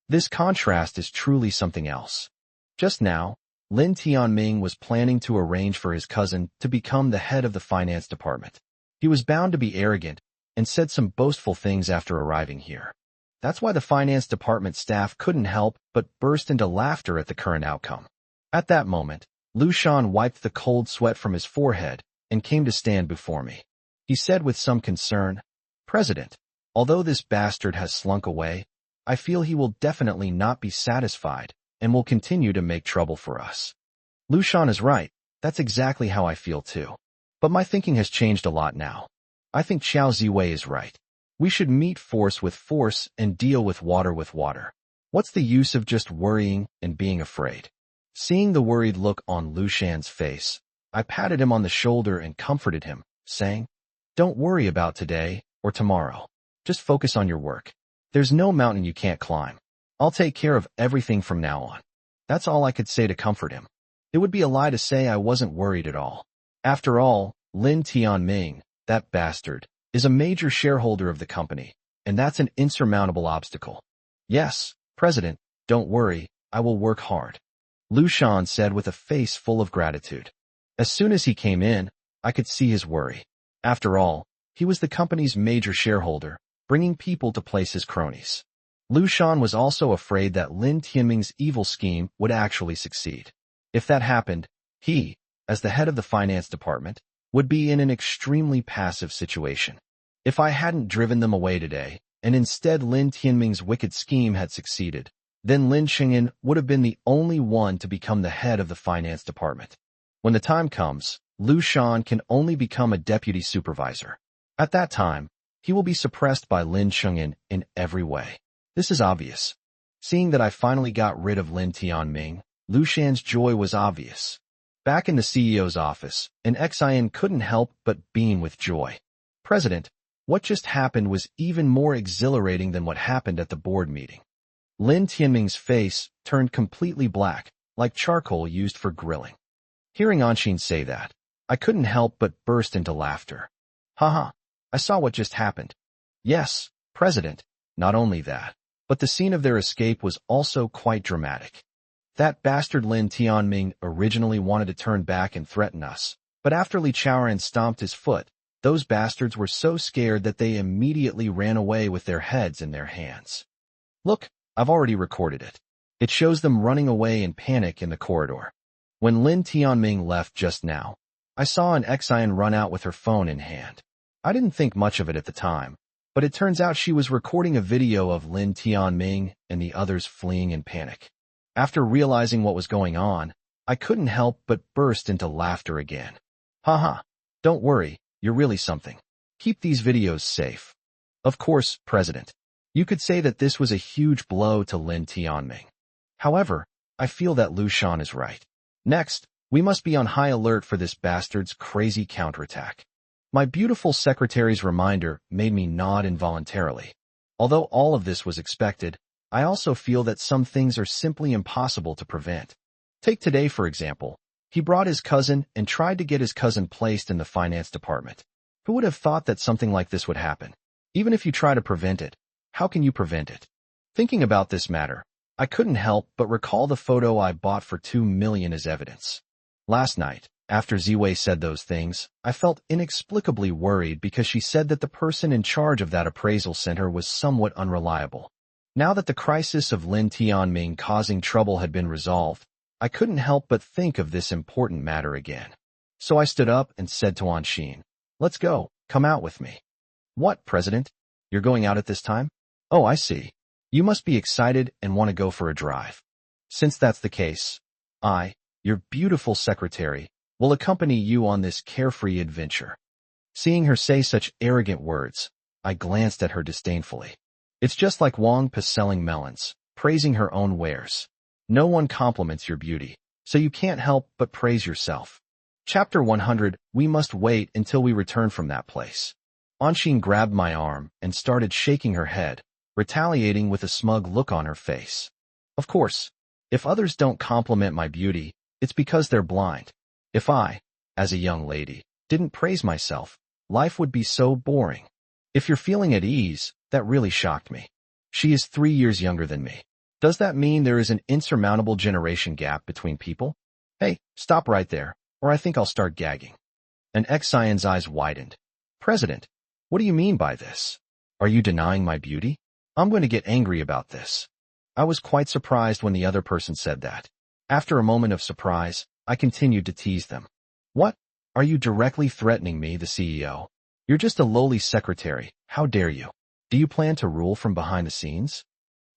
This contrast is truly something else. Just now, Lin Tianming was planning to arrange for his cousin to become the head of the finance department. He was bound to be arrogant and said some boastful things after arriving here. That's why the finance department staff couldn't help but burst into laughter at the current outcome. At that moment, Lu Shan wiped the cold sweat from his forehead and came to stand before me. He said with some concern, President, although this bastard has slunk away, I feel he will definitely not be satisfied and will continue to make trouble for us. Lu Shan is right. That's exactly how I feel too. But my thinking has changed a lot now. I think Xiao Ziwei is right. We should meet force with force and deal with water with water. What's the use of just worrying and being afraid? Seeing the worried look on Lu Shan's face, I patted him on the shoulder and comforted him, saying, Don't worry about today or tomorrow. Just focus on your work. There's no mountain you can't climb. I'll take care of everything from now on. That's all I could say to comfort him. It would be a lie to say I wasn't worried at all. After all, Lin Tianming, that bastard, is a major shareholder of the company, and that's an insurmountable obstacle. Yes, President, don't worry, I will work hard. Lu Shan said with a face full of gratitude. As soon as he came in, I could see his worry. After all, he was the company's major shareholder, bringing people to place his cronies. Lu Shan was also afraid that Lin Tianming's evil scheme would actually succeed. If that happened, he, as the head of the finance department, would be in an extremely passive situation. If I hadn't driven them away today, and instead Lin Tianming's wicked scheme had succeeded, then Lin Xingyan would have been the only one to become the head of the finance department. When the time comes, Lu Shan can only become a deputy supervisor. At that time, he will be suppressed by Lin Xingyan in every way. This is obvious. Seeing that I finally got rid of Lin Tianming, Lu Shan's joy was obvious. Back in the CEO's office, an Xian couldn't help but beam with joy. President, what just happened was even more exhilarating than what happened at the board meeting. Lin Tianming's face turned completely black, like charcoal used for grilling. Hearing Anshin say that, I couldn't help but burst into laughter. Haha, I saw what just happened. Yes, President, not only that, but the scene of their escape was also quite dramatic. That bastard Lin Tianming originally wanted to turn back and threaten us, but after Li Chaoran stomped his foot, those bastards were so scared that they immediately ran away with their heads in their hands. Look, I've already recorded it. It shows them running away in panic in the corridor. When Lin Tianming left just now, I saw an Xian run out with her phone in hand. I didn't think much of it at the time, but it turns out she was recording a video of Lin Tianming and the others fleeing in panic. After realizing what was going on, I couldn't help but burst into laughter again. Haha, don't worry, you're really something. Keep these videos safe. Of course, President. You could say that this was a huge blow to Lin Tianming. However, I feel that Lu Shan is right. Next, we must be on high alert for this bastard's crazy counterattack. My beautiful secretary's reminder made me nod involuntarily. Although all of this was expected, I also feel that some things are simply impossible to prevent. Take today, for example. He brought his cousin and tried to get his cousin placed in the finance department. Who would have thought that something like this would happen? Even if you try to prevent it, how can you prevent it? Thinking about this matter, I couldn't help but recall the photo I bought for 2 million as evidence. Last night, after Ziwei said those things, I felt inexplicably worried because she said that the person in charge of that appraisal center was somewhat unreliable. Now that the crisis of Lin Tianming causing trouble had been resolved, I couldn't help but think of this important matter again. So I stood up and said to Anshin, "Let's go, come out with me." "What, President? You're going out at this time?" "Oh, I see. You must be excited and want to go for a drive." "Since that's the case, I, your beautiful secretary, will accompany you on this carefree adventure." Seeing her say such arrogant words, I glanced at her disdainfully. It's just like Wang Pa selling melons, praising her own wares. No one compliments your beauty, so you can't help but praise yourself. Chapter 100, we must wait until we return from that place. Anshin grabbed my arm and started shaking her head, retaliating with a smug look on her face. Of course, if others don't compliment my beauty, it's because they're blind. If I, as a young lady, didn't praise myself, life would be so boring. If you're feeling at ease, that really shocked me. She is 3 years younger than me. Does that mean there is an insurmountable generation gap between people? Hey, stop right there, or I think I'll start gagging. And Xian's eyes widened. "President, what do you mean by this? Are you denying my beauty? I'm going to get angry about this." I was quite surprised when the other person said that. After a moment of surprise, I continued to tease them. "What? Are you directly threatening me, the CEO? You're just a lowly secretary. How dare you? Do you plan to rule from behind the scenes?"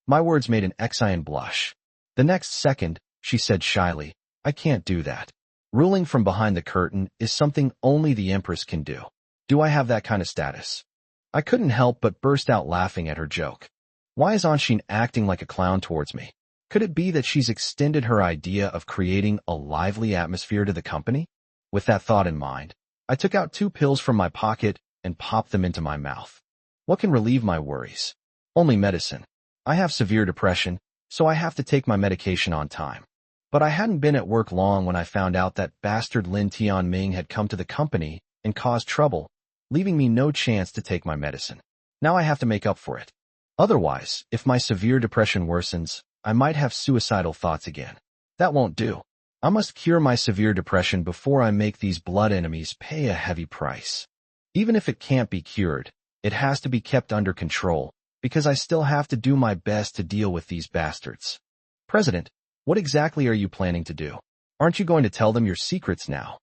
My words made an Xian blush. The next second, she said shyly, "I can't do that. Ruling from behind the curtain is something only the Empress can do. Do I have that kind of status?" I couldn't help but burst out laughing at her joke. Why is Anshin acting like a clown towards me? Could it be that she's extended her idea of creating a lively atmosphere to the company? With that thought in mind, I took out 2 pills from my pocket and popped them into my mouth. What can relieve my worries? Only medicine. I have severe depression, so I have to take my medication on time. But I hadn't been at work long when I found out that bastard Lin Tianming had come to the company and caused trouble, leaving me no chance to take my medicine. Now I have to make up for it. Otherwise, if my severe depression worsens, I might have suicidal thoughts again. That won't do. I must cure my severe depression before I make these blood enemies pay a heavy price. Even if it can't be cured, it has to be kept under control, because I still have to do my best to deal with these bastards. President, what exactly are you planning to do? Aren't you going to tell them your secrets now?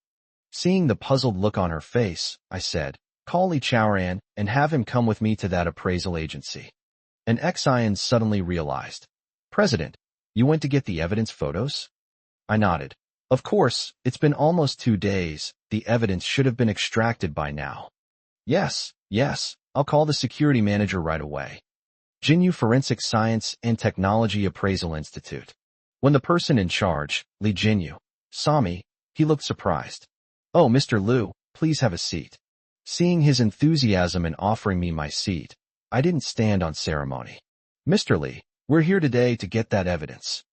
Seeing the puzzled look on her face, I said, "Call Li Chaoran and have him come with me to that appraisal agency." And Xian suddenly realized. "President, you went to get the evidence photos?" I nodded. Of course, it's been almost 2 days. The evidence should have been extracted by now. Yes, I'll call the security manager right away. Jinyu Forensic Science and Technology Appraisal Institute. When the person in charge, Li Jinyu, saw me, he looked surprised. "Oh, Mr. Liu, please have a seat." Seeing his enthusiasm in offering me my seat, I didn't stand on ceremony. "Mr. Li, we're here today to get that evidence."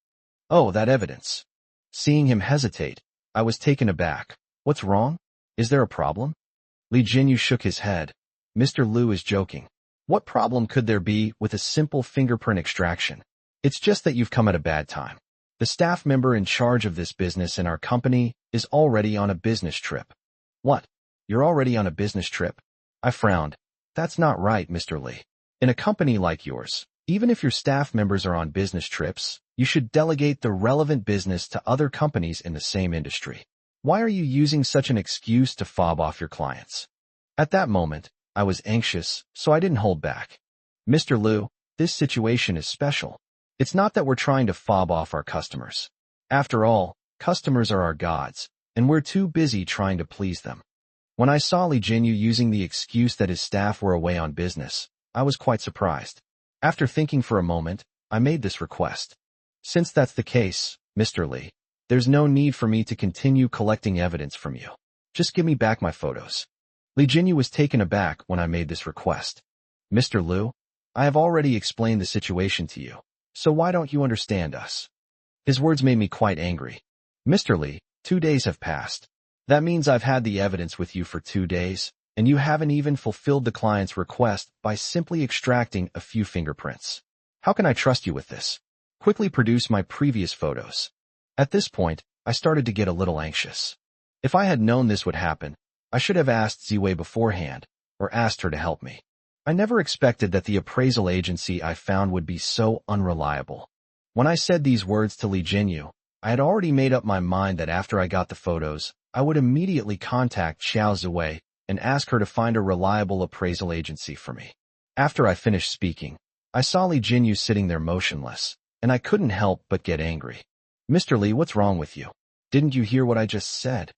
"Oh, that evidence." Seeing him hesitate, I was taken aback. "What's wrong? Is there a problem?" Li Jinyu shook his head. "Mr. Liu is joking. What problem could there be with a simple fingerprint extraction? It's just that you've come at a bad time. The staff member in charge of this business in our company is already on a business trip." "What? You're already on a business trip?" I frowned. "That's not right, Mr. Li. In a company like yours, Even if your staff members are on business trips, you should delegate the relevant business to other companies in the same industry. Why are you using such an excuse to fob off your clients? At that moment, I was anxious, so I didn't hold back. Mr. Liu, this situation is special. It's not that we're trying to fob off our customers. After all, customers are our gods, and we're too busy trying to please them. When I saw Li Jinyu using the excuse that his staff were away on business, I was quite surprised. After thinking for a moment, I made this request. Since that's the case, Mr. Li, there's no need for me to continue collecting evidence from you. Just give me back my photos. Li Jinyu was taken aback when I made this request. Mr. Liu, I have already explained the situation to you, so why don't you understand us? His words made me quite angry. Mr. Li, 2 days have passed. That means I've had the evidence with you for 2 days, and you haven't even fulfilled the client's request by simply extracting a few fingerprints. How can I trust you with this? Quickly produce my previous photos. At this point, I started to get a little anxious. If I had known this would happen, I should have asked Ziwei beforehand, or asked her to help me. I never expected that the appraisal agency I found would be so unreliable. When I said these words to Li Jinyu, I had already made up my mind that after I got the photos, I would immediately contact Xiao Ziwei and ask her to find a reliable appraisal agency for me. After I finished speaking, I saw Li Jinyu sitting there motionless, and I couldn't help but get angry. Mr. Li, what's wrong with you? Didn't you hear what I just said?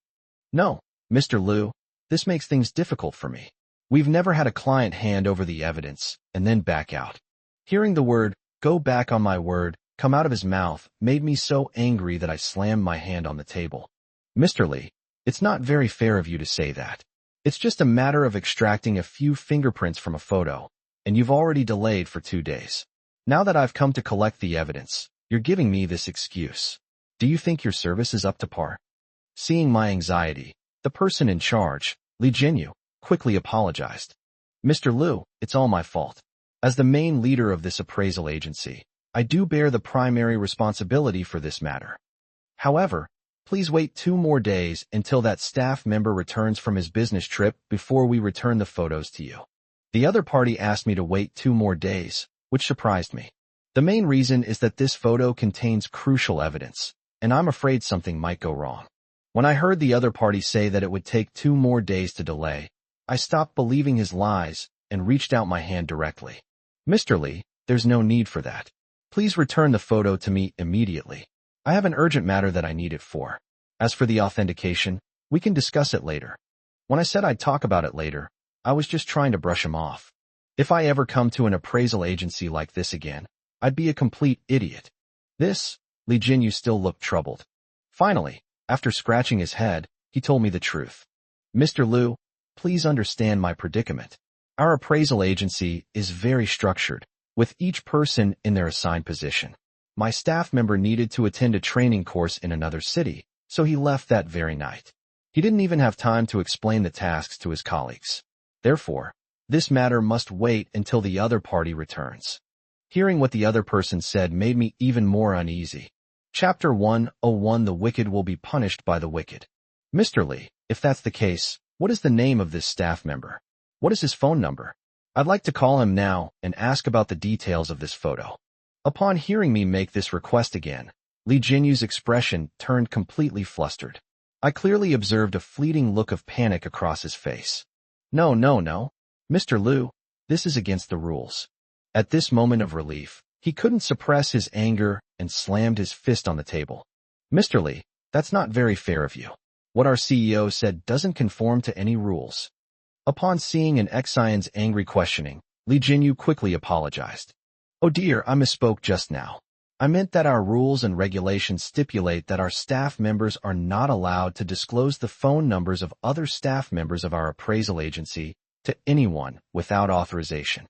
No, Mr. Liu, this makes things difficult for me. We've never had a client hand over the evidence and then back out. Hearing the word, go back on my word, come out of his mouth made me so angry that I slammed my hand on the table. Mr. Li, it's not very fair of you to say that. It's just a matter of extracting a few fingerprints from a photo, and you've already delayed for 2 days. Now that I've come to collect the evidence, you're giving me this excuse. Do you think your service is up to par? Seeing my anxiety, the person in charge, Li Jinyu, quickly apologized. Mr. Liu, it's all my fault. As the main leader of this appraisal agency, I do bear the primary responsibility for this matter. However, please wait 2 more days until that staff member returns from his business trip before we return the photos to you. The other party asked me to wait 2 more days, which surprised me. The main reason is that this photo contains crucial evidence, and I'm afraid something might go wrong. When I heard the other party say that it would take 2 more days to delay, I stopped believing his lies and reached out my hand directly. Mr. Li, there's no need for that. Please return the photo to me immediately. I have an urgent matter that I need it for. As for the authentication, we can discuss it later. When I said I'd talk about it later, I was just trying to brush him off. If I ever come to an appraisal agency like this again, I'd be a complete idiot. Li Jinyu still looked troubled. Finally, after scratching his head, he told me the truth. Mr. Liu, please understand my predicament. Our appraisal agency is very structured, with each person in their assigned position. My staff member needed to attend a training course in another city, so he left that very night. He didn't even have time to explain the tasks to his colleagues. Therefore, this matter must wait until the other party returns. Hearing what the other person said made me even more uneasy. Chapter 101 The Wicked Will Be Punished by the Wicked. Mr. Li, if that's the case, what is the name of this staff member? What is his phone number? I'd like to call him now and ask about the details of this photo. Upon hearing me make this request again, Li Jinyu's expression turned completely flustered. I clearly observed a fleeting look of panic across his face. No. Mr. Liu, this is against the rules. At this moment of relief, he couldn't suppress his anger and slammed his fist on the table. Mr. Li, that's not very fair of you. What our CEO said doesn't conform to any rules. Upon seeing an Xion's angry questioning, Li Jinyu quickly apologized. Oh dear, I misspoke just now. I meant that our rules and regulations stipulate that our staff members are not allowed to disclose the phone numbers of other staff members of our appraisal agency to anyone without authorization.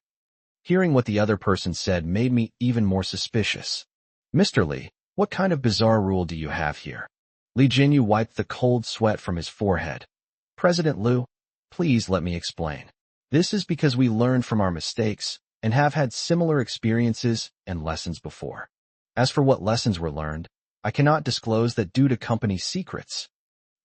Hearing what the other person said made me even more suspicious. Mr. Li, what kind of bizarre rule do you have here? Li Jinyu wiped the cold sweat from his forehead. President Liu, please let me explain. This is because we learned from our mistakes and have had similar experiences and lessons before. As for what lessons were learned, I cannot disclose that due to company secrets.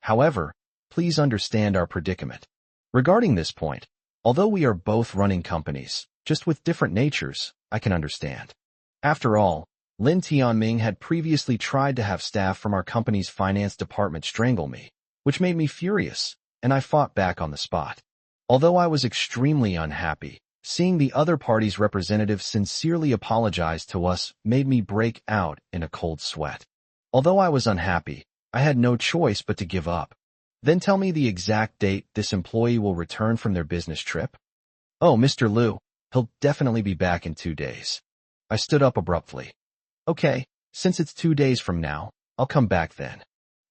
However, please understand our predicament. Regarding this point, although we are both running companies, just with different natures, I can understand. After all, Lin Tianming had previously tried to have staff from our company's finance department strangle me, which made me furious, and I fought back on the spot. Although I was extremely unhappy, seeing the other party's representative sincerely apologize to us made me break out in a cold sweat. Although I was unhappy, I had no choice but to give up. Then tell me the exact date this employee will return from their business trip. Oh, Mr. Liu, he'll definitely be back in 2 days. I stood up abruptly. Okay, since it's 2 days from now, I'll come back then.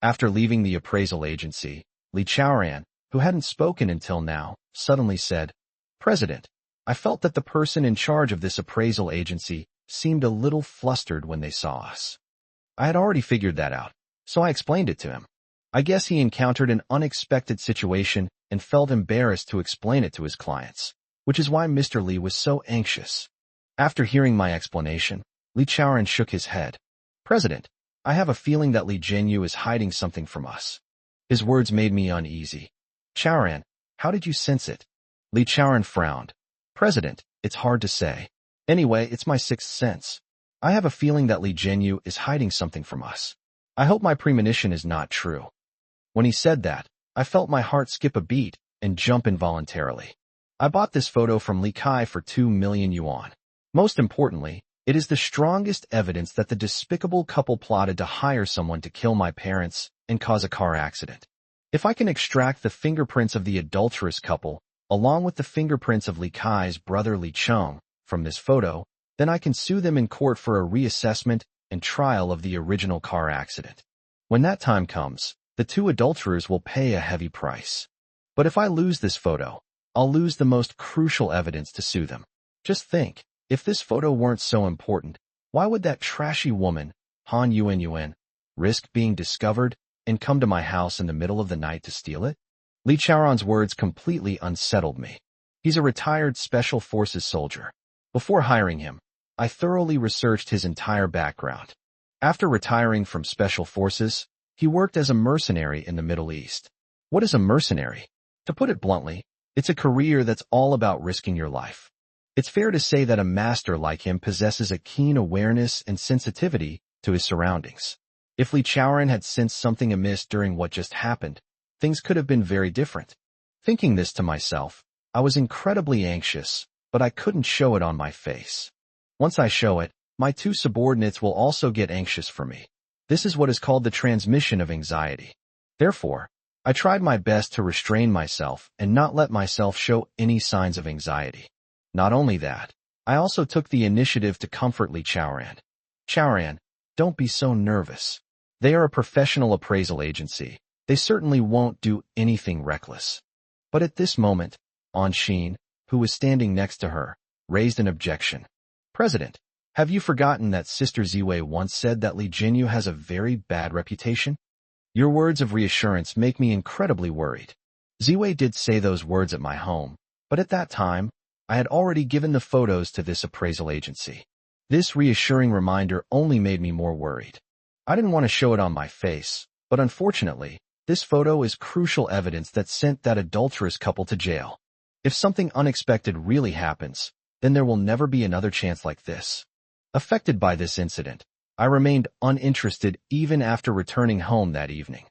After leaving the appraisal agency, Li Chaoran, who hadn't spoken until now, suddenly said, President, I felt that the person in charge of this appraisal agency seemed a little flustered when they saw us. I had already figured that out, so I explained it to him. I guess he encountered an unexpected situation and felt embarrassed to explain it to his clients, which is why Mr. Li was so anxious. After hearing my explanation, Li Chaoran shook his head. President, I have a feeling that Li Zhenyu is hiding something from us. His words made me uneasy. Chaoran, how did you sense it? Li Chaoran frowned. President, it's hard to say. Anyway, it's my sixth sense. I have a feeling that Li Zhenyu is hiding something from us. I hope my premonition is not true. When he said that, I felt my heart skip a beat and jump involuntarily. I bought this photo from Li Kai for 2 million yuan. Most importantly, it is the strongest evidence that the despicable couple plotted to hire someone to kill my parents and cause a car accident. If I can extract the fingerprints of the adulterous couple, along with the fingerprints of Li Kai's brother Li Cheng, from this photo, then I can sue them in court for a reassessment and trial of the original car accident. When that time comes, the 2 adulterers will pay a heavy price. But if I lose this photo, I'll lose the most crucial evidence to sue them. Just think, if this photo weren't so important, why would that trashy woman, Han Yuan, risk being discovered and come to my house in the middle of the night to steal it? Li Chaoran's words completely unsettled me. He's a retired Special Forces soldier. Before hiring him, I thoroughly researched his entire background. After retiring from Special Forces, he worked as a mercenary in the Middle East. What is a mercenary? To put it bluntly, it's a career that's all about risking your life. It's fair to say that a master like him possesses a keen awareness and sensitivity to his surroundings. If Li Chaoran had sensed something amiss during what just happened, things could have been very different. Thinking this to myself, I was incredibly anxious, but I couldn't show it on my face. Once I show it, my 2 subordinates will also get anxious for me. This is what is called the transmission of anxiety. Therefore, I tried my best to restrain myself and not let myself show any signs of anxiety. Not only that, I also took the initiative to comfort Li Chaoran. Chaoran, don't be so nervous. They are a professional appraisal agency. They certainly won't do anything reckless. But at this moment, An Xin, who was standing next to her, raised an objection. President, have you forgotten that Sister Ziwei once said that Li Zhenyu has a very bad reputation? Your words of reassurance make me incredibly worried. Ziwei did say those words at my home, but at that time, I had already given the photos to this appraisal agency. This reassuring reminder only made me more worried. I didn't want to show it on my face, but unfortunately, this photo is crucial evidence that sent that adulterous couple to jail. If something unexpected really happens, then there will never be another chance like this. Affected by this incident, I remained uninterested even after returning home that evening.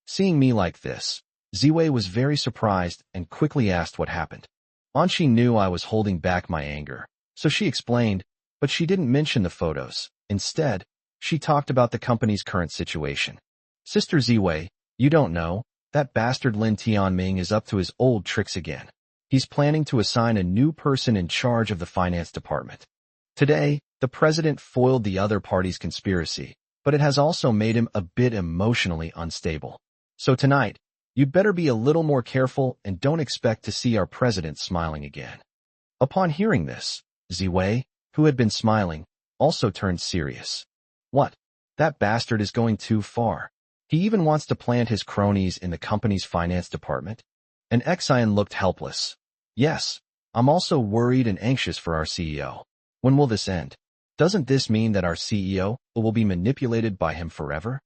Seeing me like this, Ziwei was very surprised and quickly asked what happened. Anqi knew I was holding back my anger, so she explained, but she didn't mention the photos. Instead, she talked about the company's current situation. Sister Ziwei, you don't know, that bastard Lin Tianming is up to his old tricks again. He's planning to assign a new person in charge of the finance department. Today, the president foiled the other party's conspiracy, but it has also made him a bit emotionally unstable. So tonight, you'd better be a little more careful and don't expect to see our president smiling again. Upon hearing this, Ziwei, who had been smiling, also turned serious. What? That bastard is going too far. He even wants to plant his cronies in the company's finance department? And Xian looked helpless. Yes, I'm also worried and anxious for our CEO. When will this end? Doesn't this mean that our CEO will be manipulated by him forever?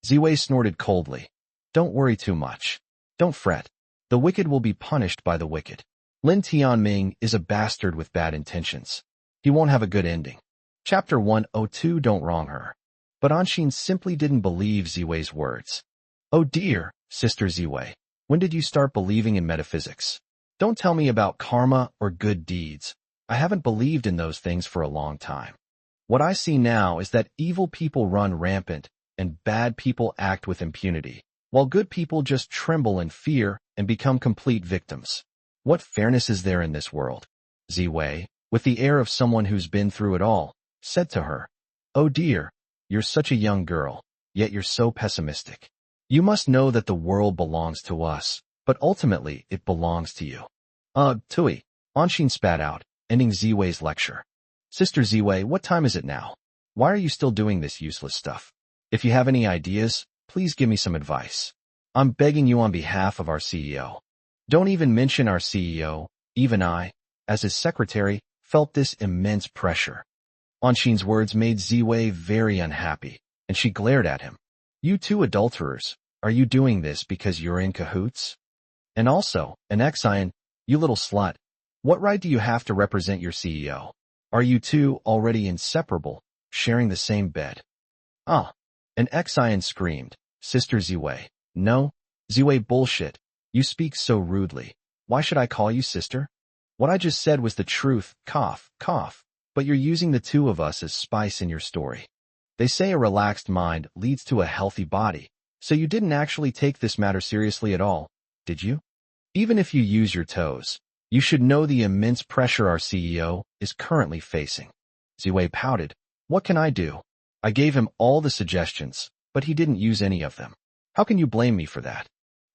Ziwei snorted coldly. Don't worry too much. Don't fret. The wicked will be punished by the wicked. Lin Tianming is a bastard with bad intentions. He won't have a good ending. Chapter 102. Don't wrong her. But Anshin simply didn't believe Ziwei's words. Oh dear, Sister Ziwei, when did you start believing in metaphysics? Don't tell me about karma or good deeds. I haven't believed in those things for a long time. What I see now is that evil people run rampant and bad people act with impunity, while good people just tremble in fear and become complete victims. What fairness is there in this world? Ziwei, with the air of someone who's been through it all, said to her, Oh dear, you're such a young girl, yet you're so pessimistic. You must know that the world belongs to us, but ultimately it belongs to you. Tui, Anshin spat out, ending Ziwei's lecture. Sister Ziwei, what time is it now? Why are you still doing this useless stuff? If you have any ideas, please give me some advice. I'm begging you on behalf of our CEO. Don't even mention our CEO. Even I, as his secretary, felt this immense pressure. Anshin's words made Ziwei very unhappy, and she glared at him. You two adulterers, are you doing this because you're in cahoots? And also, an Xian, you little slut, what right do you have to represent your CEO? Are you two already inseparable, sharing the same bed? An Xian screamed, Sister Ziwei. No, Ziwei bullshit. You speak so rudely. Why should I call you sister? What I just said was the truth, cough, cough, but you're using the two of us as spice in your story. They say a relaxed mind leads to a healthy body, so you didn't actually take this matter seriously at all, did you? Even if you use your toes, you should know the immense pressure our CEO is currently facing. Ziwei pouted. What can I do? I gave him all the suggestions, but he didn't use any of them. How can you blame me for that?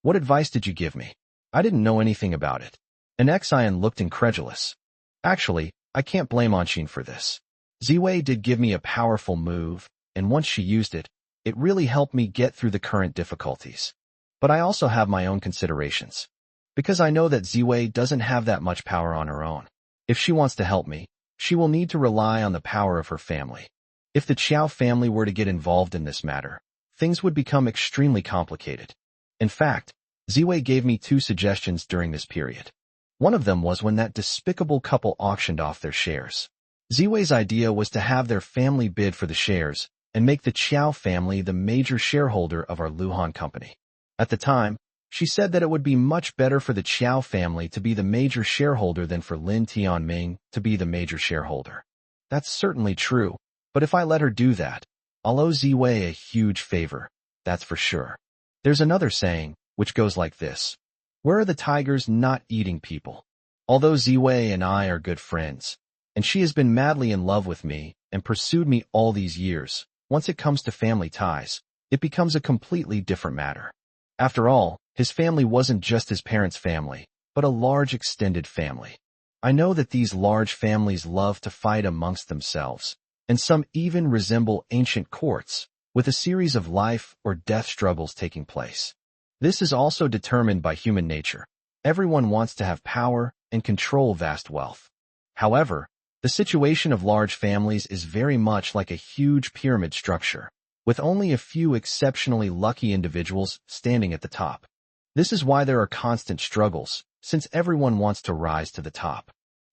What advice did you give me? I didn't know anything about it. An Xian looked incredulous. Actually, I can't blame Anshin for this. Ziwei did give me a powerful move, and once she used it, it really helped me get through the current difficulties. But I also have my own considerations. Because I know that Ziwei doesn't have that much power on her own. If she wants to help me, she will need to rely on the power of her family. If the Qiao family were to get involved in this matter, things would become extremely complicated. In fact, Ziwei gave me 2 suggestions during this period. One of them was when that despicable couple auctioned off their shares. Ziwei's idea was to have their family bid for the shares and make the Qiao family the major shareholder of our Luhan company. At the time, she said that it would be much better for the Qiao family to be the major shareholder than for Lin Tianming to be the major shareholder. That's certainly true, but if I let her do that, I'll owe Ziwei a huge favor, that's for sure. There's another saying, which goes like this. Where are the tigers not eating people? Although Ziwei and I are good friends, and she has been madly in love with me and pursued me all these years, once it comes to family ties, it becomes a completely different matter. After all, his family wasn't just his parents' family, but a large extended family. I know that these large families love to fight amongst themselves, and some even resemble ancient courts, with a series of life or death struggles taking place. This is also determined by human nature. Everyone wants to have power and control vast wealth. However, the situation of large families is very much like a huge pyramid structure, with only a few exceptionally lucky individuals standing at the top. This is why there are constant struggles, since everyone wants to rise to the top.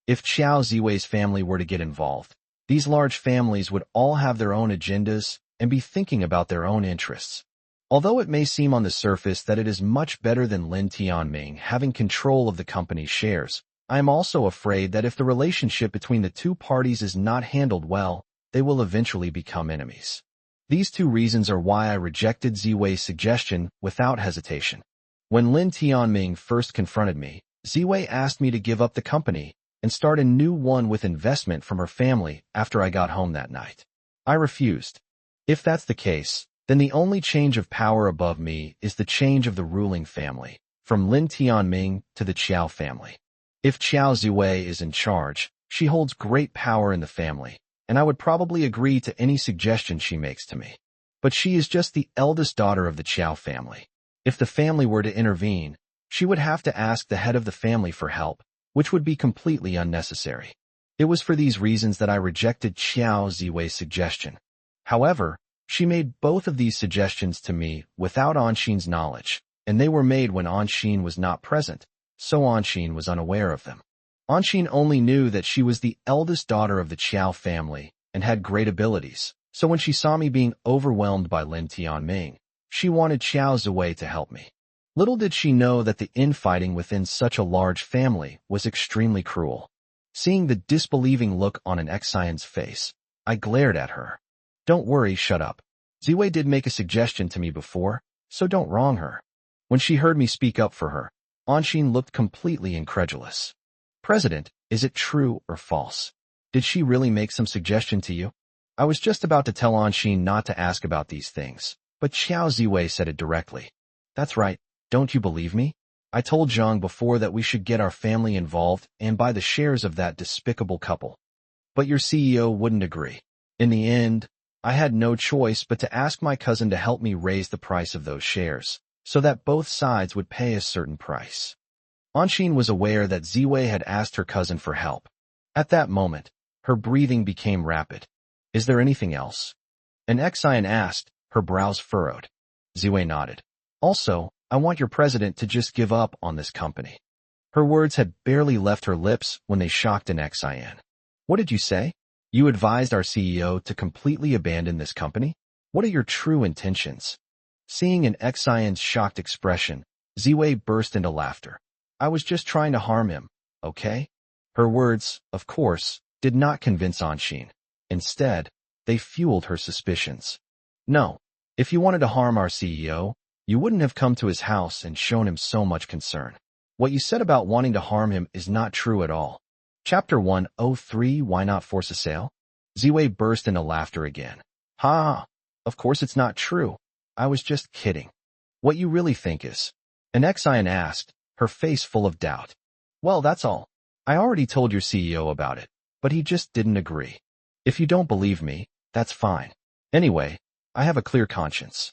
If Qiao Ziwei's family were to get involved, these large families would all have their own agendas and be thinking about their own interests. Although it may seem on the surface that it is much better than Lin Tianming having control of the company's shares, I am also afraid that if the relationship between the 2 parties is not handled well, they will eventually become enemies. These 2 reasons are why I rejected Ziwei's suggestion without hesitation. When Lin Tianming first confronted me, Ziwei asked me to give up the company and start a new one with investment from her family after I got home that night. I refused. If that's the case, then the only change of power above me is the change of the ruling family, from Lin Tianming to the Qiao family. If Qiao Ziwei is in charge, she holds great power in the family, and I would probably agree to any suggestion she makes to me. But she is just the eldest daughter of the Qiao family. If the family were to intervene, she would have to ask the head of the family for help, which would be completely unnecessary. It was for these reasons that I rejected Qiao Ziwei's suggestion. However, she made both of these suggestions to me without Anshin's knowledge, and they were made when Anshin was not present, so Anshin was unaware of them. Anshin only knew that she was the eldest daughter of the Qiao family and had great abilities, so when she saw me being overwhelmed by Lin Tianming, she wanted Qiao Ziwei to help me. Little did she know that the infighting within such a large family was extremely cruel. Seeing the disbelieving look on an Xian's face, I glared at her. Don't worry, shut up. Ziwei did make a suggestion to me before, so don't wrong her. When she heard me speak up for her, Anshin looked completely incredulous. President, is it true or false? Did she really make some suggestion to you? I was just about to tell Anshin not to ask about these things, but Xiao Ziwei said it directly. That's right, don't you believe me? I told Zhang before that we should get our family involved and buy the shares of that despicable couple. But your CEO wouldn't agree. In the end, I had no choice but to ask my cousin to help me raise the price of those shares, so that both sides would pay a certain price. Anshin was aware that Ziwei had asked her cousin for help. At that moment, her breathing became rapid. Is there anything else? An Xian asked, her brows furrowed. Ziwei nodded. Also, I want your president to just give up on this company. Her words had barely left her lips when they shocked an Xian. What did you say? You advised our CEO to completely abandon this company? What are your true intentions? Seeing an Xian's shocked expression, Ziwei burst into laughter. I was just trying to harm him, okay? Her words, of course, did not convince Anshin. Instead, they fueled her suspicions. No, if you wanted to harm our CEO, you wouldn't have come to his house and shown him so much concern. What you said about wanting to harm him is not true at all. Chapter 103 Why Not Force a Sale? Ziwei burst into laughter again. Ha! Of course it's not true. I was just kidding. What you really think is? An Xian asked, her face full of doubt. Well, that's all. I already told your CEO about it, but he just didn't agree. If you don't believe me, that's fine. Anyway, I have a clear conscience.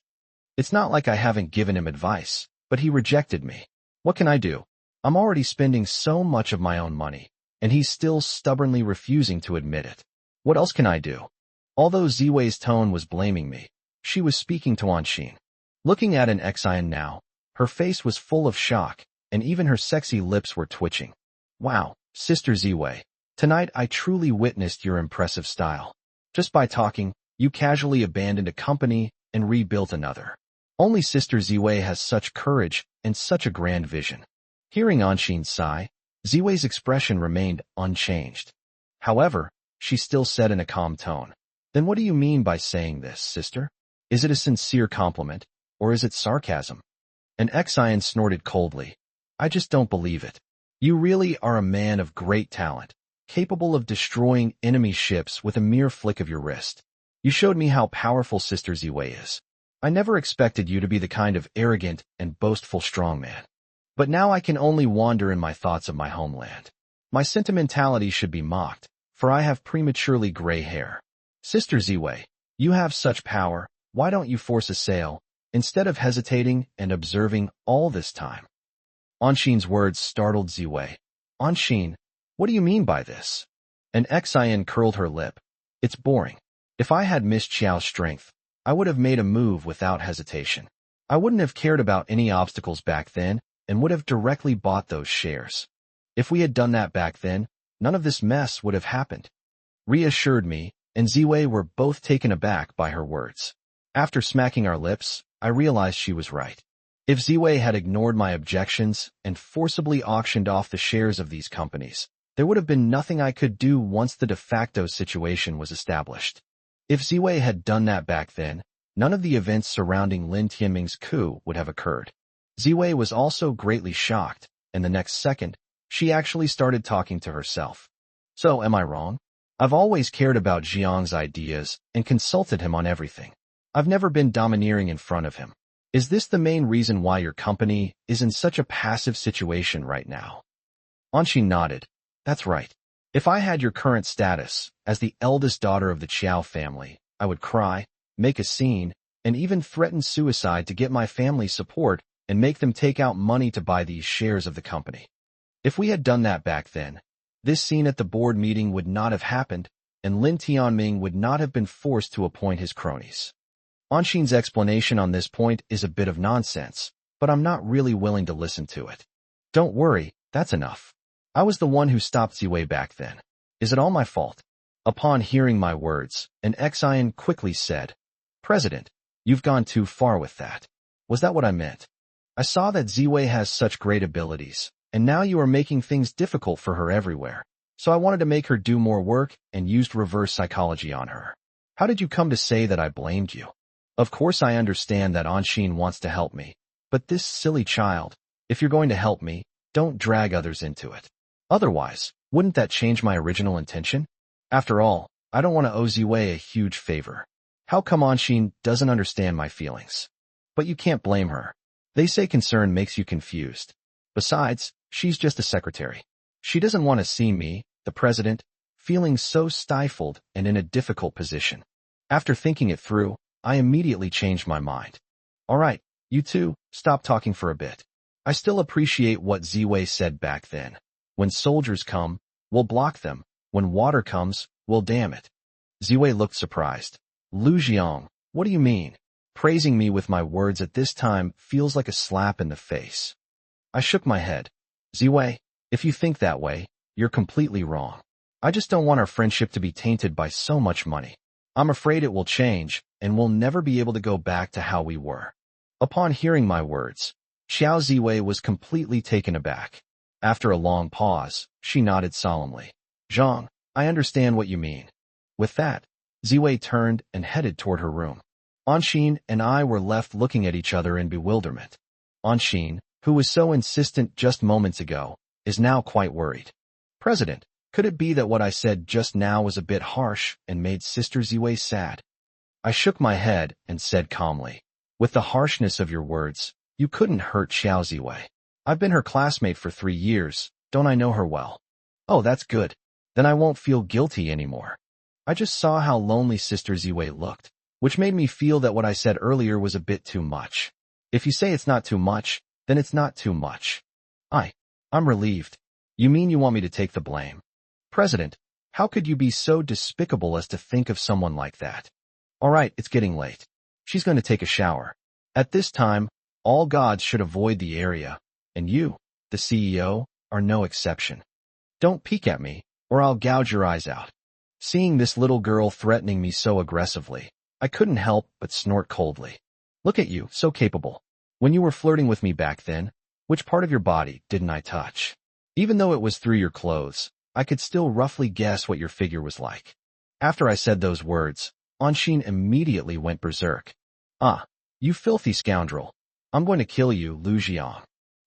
It's not like I haven't given him advice, but he rejected me. What can I do? I'm already spending so much of my own money, and he's still stubbornly refusing to admit it. What else can I do? Although Ziwei's tone was blaming me, she was speaking to Anshin. Looking at an Xian now, her face was full of shock, and even her sexy lips were twitching. Wow, Sister Ziwei, tonight I truly witnessed your impressive style. Just by talking, you casually abandoned a company and rebuilt another. Only Sister Ziwei has such courage and such a grand vision. Hearing Anshin's sigh, Ziwei's expression remained unchanged. However, she still said in a calm tone, Then what do you mean by saying this, sister? Is it a sincere compliment, or is it sarcasm? An Xian snorted coldly. I just don't believe it. You really are a man of great talent, capable of destroying enemy ships with a mere flick of your wrist. You showed me how powerful Sister Ziwei is. I never expected you to be the kind of arrogant and boastful strongman. But now I can only wander in my thoughts of my homeland. My sentimentality should be mocked, for I have prematurely gray hair. Sister Ziwei, you have such power, why don't you force a sale, instead of hesitating and observing all this time? Anshin's words startled Ziwei. Anshin, what do you mean by this? An Xian curled her lip. It's boring. If I had Miss Qiao's strength, I would have made a move without hesitation. I wouldn't have cared about any obstacles back then and would have directly bought those shares. If we had done that back then, none of this mess would have happened. Reassured me, and Ziwei were both taken aback by her words. After smacking our lips, I realized she was right. If Ziwei had ignored my objections and forcibly auctioned off the shares of these companies, there would have been nothing I could do once the de facto situation was established. If Ziwei had done that back then, none of the events surrounding Lin Tianming's coup would have occurred. Ziwei was also greatly shocked, and the next second, she actually started talking to herself. So, am I wrong? I've always cared about Jiang's ideas and consulted him on everything. I've never been domineering in front of him. Is this the main reason why your company is in such a passive situation right now? Anshin nodded. That's right. If I had your current status, as the eldest daughter of the Qiao family, I would cry, make a scene, and even threaten suicide to get my family's support and make them take out money to buy these shares of the company. If we had done that back then, this scene at the board meeting would not have happened, and Lin Tianming would not have been forced to appoint his cronies. Anshin's explanation on this point is a bit of nonsense, but I'm not really willing to listen to it. Don't worry, That's enough. I was the one who stopped Ziwei back then. Is it all my fault? Upon hearing my words, an Xian quickly said, President, you've gone too far with that. Was that what I meant? I saw that Ziwei has such great abilities, and now you are making things difficult for her everywhere. So I wanted to make her do more work and used reverse psychology on her. How did you come to say that I blamed you? Of course I understand that Anshin wants to help me, but this silly child, if you're going to help me, don't drag others into it. Otherwise, wouldn't that change my original intention? After all, I don't want to owe Ziwei a huge favor. How come Anshin doesn't understand my feelings? But you can't blame her. They say concern makes you confused. Besides, she's just a secretary. She doesn't want to see me, the president, feeling so stifled and in a difficult position. After thinking it through, I immediately changed my mind. All right, you two, stop talking for a bit. I still appreciate what Ziwei said back then. When soldiers come, we'll block them. When water comes, we'll dam it. Ziwei looked surprised. Lu Jiang, what do you mean? Praising me with my words at this time feels like a slap in the face. I shook my head. Ziwei, if you think that way, you're completely wrong. I just don't want our friendship to be tainted by so much money. I'm afraid it will change, and we'll never be able to go back to how we were. Upon hearing my words, Xiao Ziwei was completely taken aback. After a long pause, she nodded solemnly. Zhang, I understand what you mean. With that, Ziwei turned and headed toward her room. Anshin and I were left looking at each other in bewilderment. Anshin, who was so insistent just moments ago, is now quite worried. President, could it be that what I said just now was a bit harsh and made Sister Ziwei sad? I shook my head and said calmly, with the harshness of your words, you couldn't hurt Xiao Ziwei. I've been her classmate for 3 years, don't I know her well? Oh, that's good. Then I won't feel guilty anymore. I just saw how lonely Sister Ziwei looked, which made me feel that what I said earlier was a bit too much. If you say it's not too much, then it's not too much. I'm relieved. You mean you want me to take the blame? President, how could you be so despicable as to think of someone like that? All right, it's getting late. She's going to take a shower. At this time, all gods should avoid the area, and you, the CEO, are no exception. Don't peek at me, or I'll gouge your eyes out. Seeing this little girl threatening me so aggressively, I couldn't help but snort coldly. Look at you, so capable. When you were flirting with me back then, which part of your body didn't I touch? Even though it was through your clothes, I could still roughly guess what your figure was like. After I said those words, Anshin immediately went berserk. You filthy scoundrel. I'm going to kill you, Lu Jiang.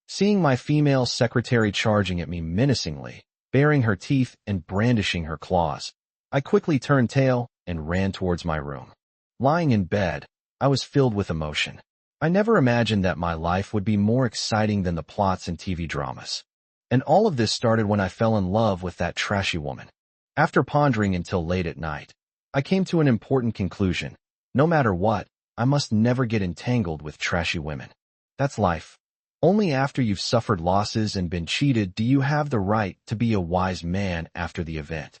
Seeing my female secretary charging at me menacingly, baring her teeth and brandishing her claws, I quickly turned tail and ran towards my room. Lying in bed, I was filled with emotion. I never imagined that my life would be more exciting than the plots in TV dramas. And all of this started when I fell in love with that trashy woman. After pondering until late at night, I came to an important conclusion. No matter what, I must never get entangled with trashy women. That's life. Only after you've suffered losses and been cheated do you have the right to be a wise man after the event.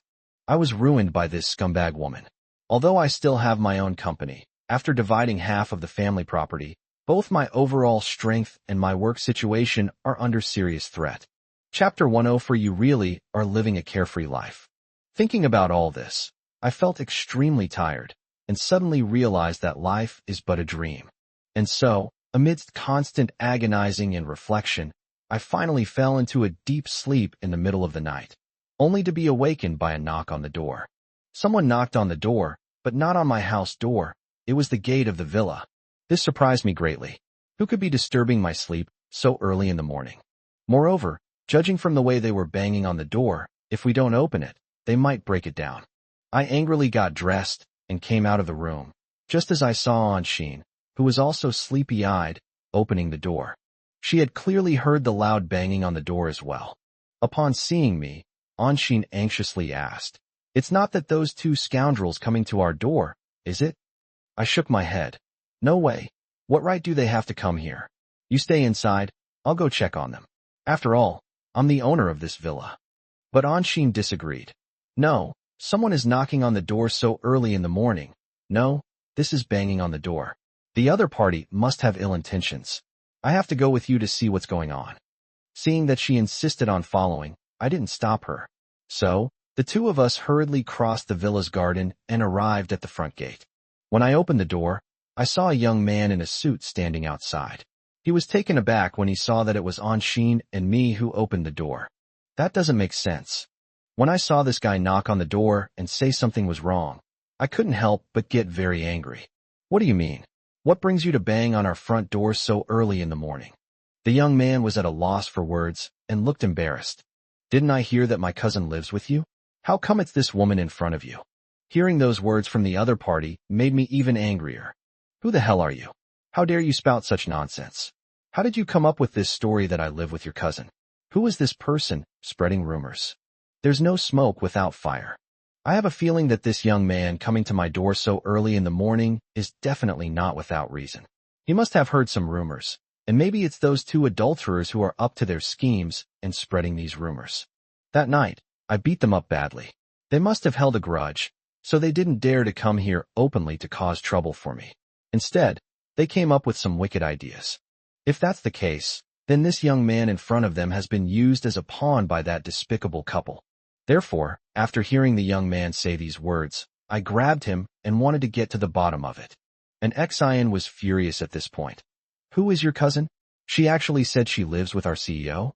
I was ruined by this scumbag woman. Although I still have my own company, after dividing half of the family property, both my overall strength and my work situation are under serious threat. Chapter 10 for you really are living a carefree life. Thinking about all this, I felt extremely tired and suddenly realized that life is but a dream. And so, amidst constant agonizing and reflection, I finally fell into a deep sleep in the middle of the night, only to be awakened by a knock on the door. Someone knocked on the door, but not on my house door. It was the gate of the villa. This surprised me greatly. Who could be disturbing my sleep so early in the morning? Moreover, judging from the way they were banging on the door, if we don't open it, they might break it down. I angrily got dressed and came out of the room, just as I saw Anshin, who was also sleepy-eyed, opening the door. She had clearly heard the loud banging on the door as well. Upon seeing me, Anshin anxiously asked, "It's not that those two scoundrels coming to our door, is it?" I shook my head. No way. What right do they have to come here? You stay inside, I'll go check on them. After all, I'm the owner of this villa. But Anshin disagreed. No, someone is knocking on the door so early in the morning. No, this is banging on the door. The other party must have ill intentions. I have to go with you to see what's going on. Seeing that she insisted on following, I didn't stop her. So, the two of us hurriedly crossed the villa's garden and arrived at the front gate. When I opened the door, I saw a young man in a suit standing outside. He was taken aback when he saw that it was Anshin and me who opened the door. That doesn't make sense. When I saw this guy knock on the door and say something was wrong, I couldn't help but get very angry. What do you mean? What brings you to bang on our front door so early in the morning? The young man was at a loss for words and looked embarrassed. Didn't I hear that my cousin lives with you? How come it's this woman in front of you? Hearing those words from the other party made me even angrier. Who the hell are you? How dare you spout such nonsense? How did you come up with this story that I live with your cousin? Who is this person spreading rumors? There's no smoke without fire. I have a feeling that this young man coming to my door so early in the morning is definitely not without reason. He must have heard some rumors, and maybe it's those two adulterers who are up to their schemes and spreading these rumors. That night, I beat them up badly. They must have held a grudge, so they didn't dare to come here openly to cause trouble for me. Instead, they came up with some wicked ideas. If that's the case, then this young man in front of them has been used as a pawn by that despicable couple. Therefore, after hearing the young man say these words, I grabbed him and wanted to get to the bottom of it. And Xian was furious at this point. Who is your cousin? She actually said she lives with our CEO?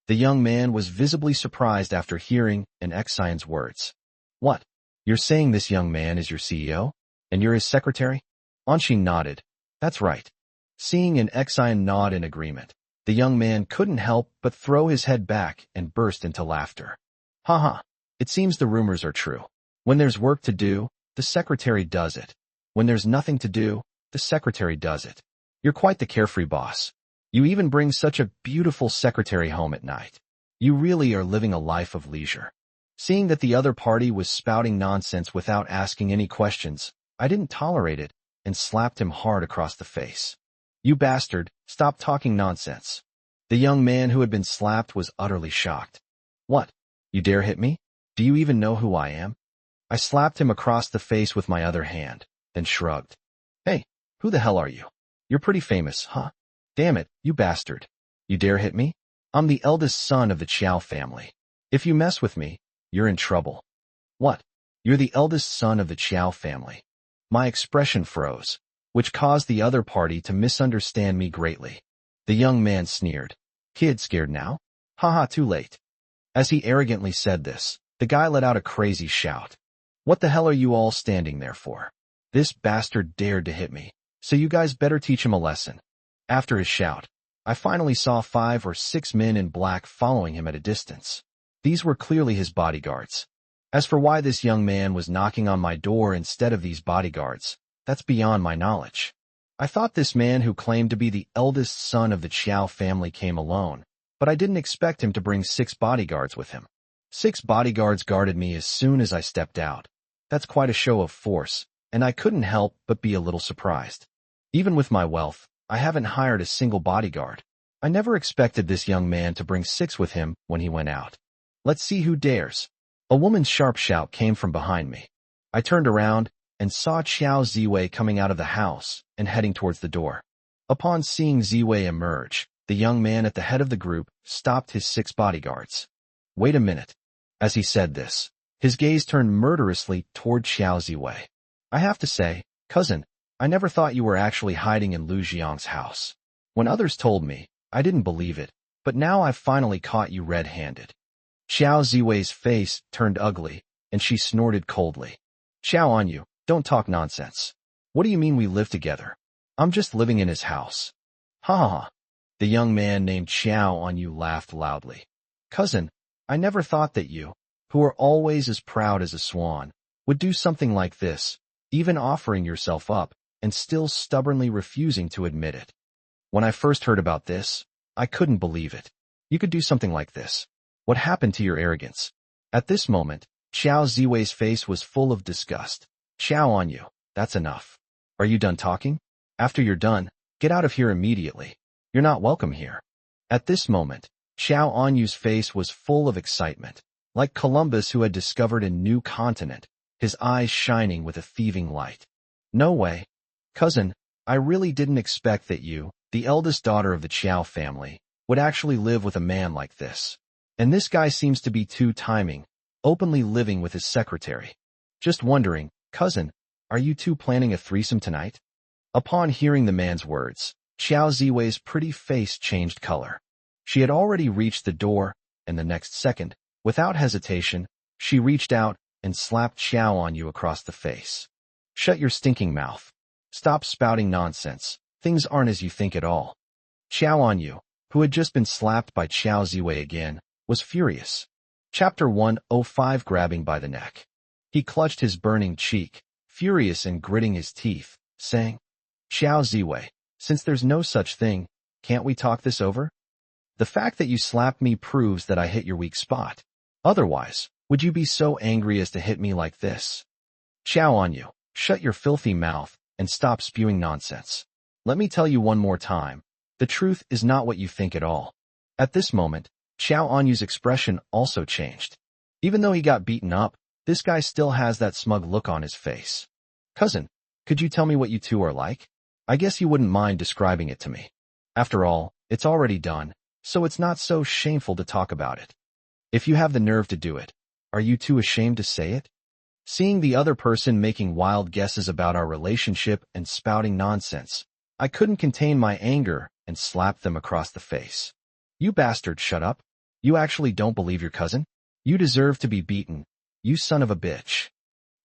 The young man was visibly surprised after hearing an Xian's words. What? You're saying this young man is your CEO? And you're his secretary? Anshin nodded. That's right. Seeing an Xian nod in agreement, the young man couldn't help but throw his head back and burst into laughter. Haha, it seems the rumors are true. When there's work to do, the secretary does it. When there's nothing to do, the secretary does it. You're quite the carefree boss. You even bring such a beautiful secretary home at night. You really are living a life of leisure. Seeing that the other party was spouting nonsense without asking any questions, I didn't tolerate it and slapped him hard across the face. You bastard, stop talking nonsense. The young man who had been slapped was utterly shocked. What? You dare hit me? Do you even know who I am? I slapped him across the face with my other hand, then shrugged. Hey, who the hell are you? You're pretty famous, huh? Damn it, you bastard. You dare hit me? I'm the eldest son of the Qiao family. If you mess with me, you're in trouble. What? You're the eldest son of the Qiao family. My expression froze, which caused the other party to misunderstand me greatly. The young man sneered. Kid scared now? Haha, too late. As he arrogantly said this, the guy let out a crazy shout. What the hell are you all standing there for? This bastard dared to hit me, so you guys better teach him a lesson. After his shout, I finally saw 5 or 6 men in black following him at a distance. These were clearly his bodyguards. As for why this young man was knocking on my door instead of these bodyguards, that's beyond my knowledge. I thought this man who claimed to be the eldest son of the Qiao family came alone, but I didn't expect him to bring 6 bodyguards with him. 6 bodyguards guarded me as soon as I stepped out. That's quite a show of force, and I couldn't help but be a little surprised. Even with my wealth, I haven't hired a single bodyguard. I never expected this young man to bring 6 with him when he went out. Let's see who dares. A woman's sharp shout came from behind me. I turned around and saw Qiao Ziwei coming out of the house and heading towards the door. Upon seeing Ziwei emerge, the young man at the head of the group stopped his 6 bodyguards. Wait a minute. As he said this, his gaze turned murderously toward Qiao Ziwei. I have to say, cousin, I never thought you were actually hiding in Lu Jiang's house. When others told me, I didn't believe it, but now I've finally caught you red-handed. Qiao Ziwei's face turned ugly, and she snorted coldly. Qiao Anyu, don't talk nonsense. What do you mean we live together? I'm just living in his house. Ha ha ha. The young man named Qiao Anyu laughed loudly. Cousin, I never thought that you, who are always as proud as a swan, would do something like this, even offering yourself up, and still stubbornly refusing to admit it. When I first heard about this, I couldn't believe it. You could do something like this. What happened to your arrogance? At this moment, Qiao Ziwei's face was full of disgust. Qiao Anyu, that's enough. Are you done talking? After you're done, get out of here immediately. You're not welcome here. At this moment, Qiao Anyu's face was full of excitement, like Columbus who had discovered a new continent, his eyes shining with a thieving light. No way. Cousin, I really didn't expect that you, the eldest daughter of the Qiao family, would actually live with a man like this. And this guy seems to be two-timing, openly living with his secretary. Just wondering, cousin, are you two planning a threesome tonight? Upon hearing the man's words, Xiao Ziwei's pretty face changed color. She had already reached the door, and the next second, without hesitation, she reached out and slapped Xiao Anyu across the face. Shut your stinking mouth. Stop spouting nonsense. Things aren't as you think at all. Xiao Anyu, who had just been slapped by Xiao Ziwei again, was furious. Chapter 105 Grabbing by the neck. He clutched his burning cheek, furious and gritting his teeth, saying, Xiao Ziwei, since there's no such thing, can't we talk this over? The fact that you slapped me proves that I hit your weak spot. Otherwise, would you be so angry as to hit me like this? Xiao Anyu, shut your filthy mouth and stop spewing nonsense. Let me tell you one more time, the truth is not what you think at all. At this moment, Xiao Anyu's expression also changed. Even though he got beaten up, this guy still has that smug look on his face. Cousin, could you tell me what you two are like? I guess you wouldn't mind describing it to me. After all, it's already done, so it's not so shameful to talk about it. If you have the nerve to do it, are you too ashamed to say it? Seeing the other person making wild guesses about our relationship and spouting nonsense, I couldn't contain my anger and slapped them across the face. You bastard, shut up. You actually don't believe your cousin? You deserve to be beaten, you son of a bitch.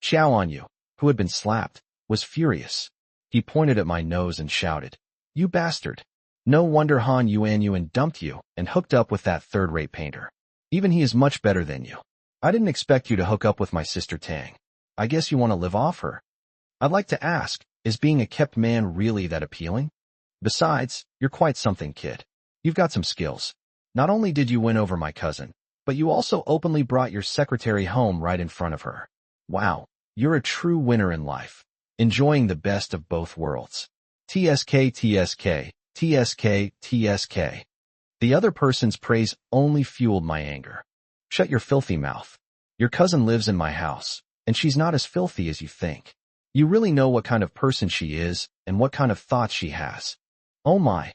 Xiao Anyu, who had been slapped, was furious. He pointed at my nose and shouted, You bastard. No wonder Han Yuanyuan dumped you and hooked up with that third-rate painter. Even he is much better than you. I didn't expect you to hook up with my sister Tang. I guess you want to live off her. I'd like to ask, is being a kept man really that appealing? Besides, you're quite something, kid. You've got some skills. Not only did you win over my cousin, but you also openly brought your secretary home right in front of her. Wow, you're a true winner in life. Enjoying the best of both worlds. TSK, TSK, TSK, TSK. The other person's praise only fueled my anger. Shut your filthy mouth. Your cousin lives in my house, and she's not as filthy as you think. You really know what kind of person she is and what kind of thoughts she has. Oh my,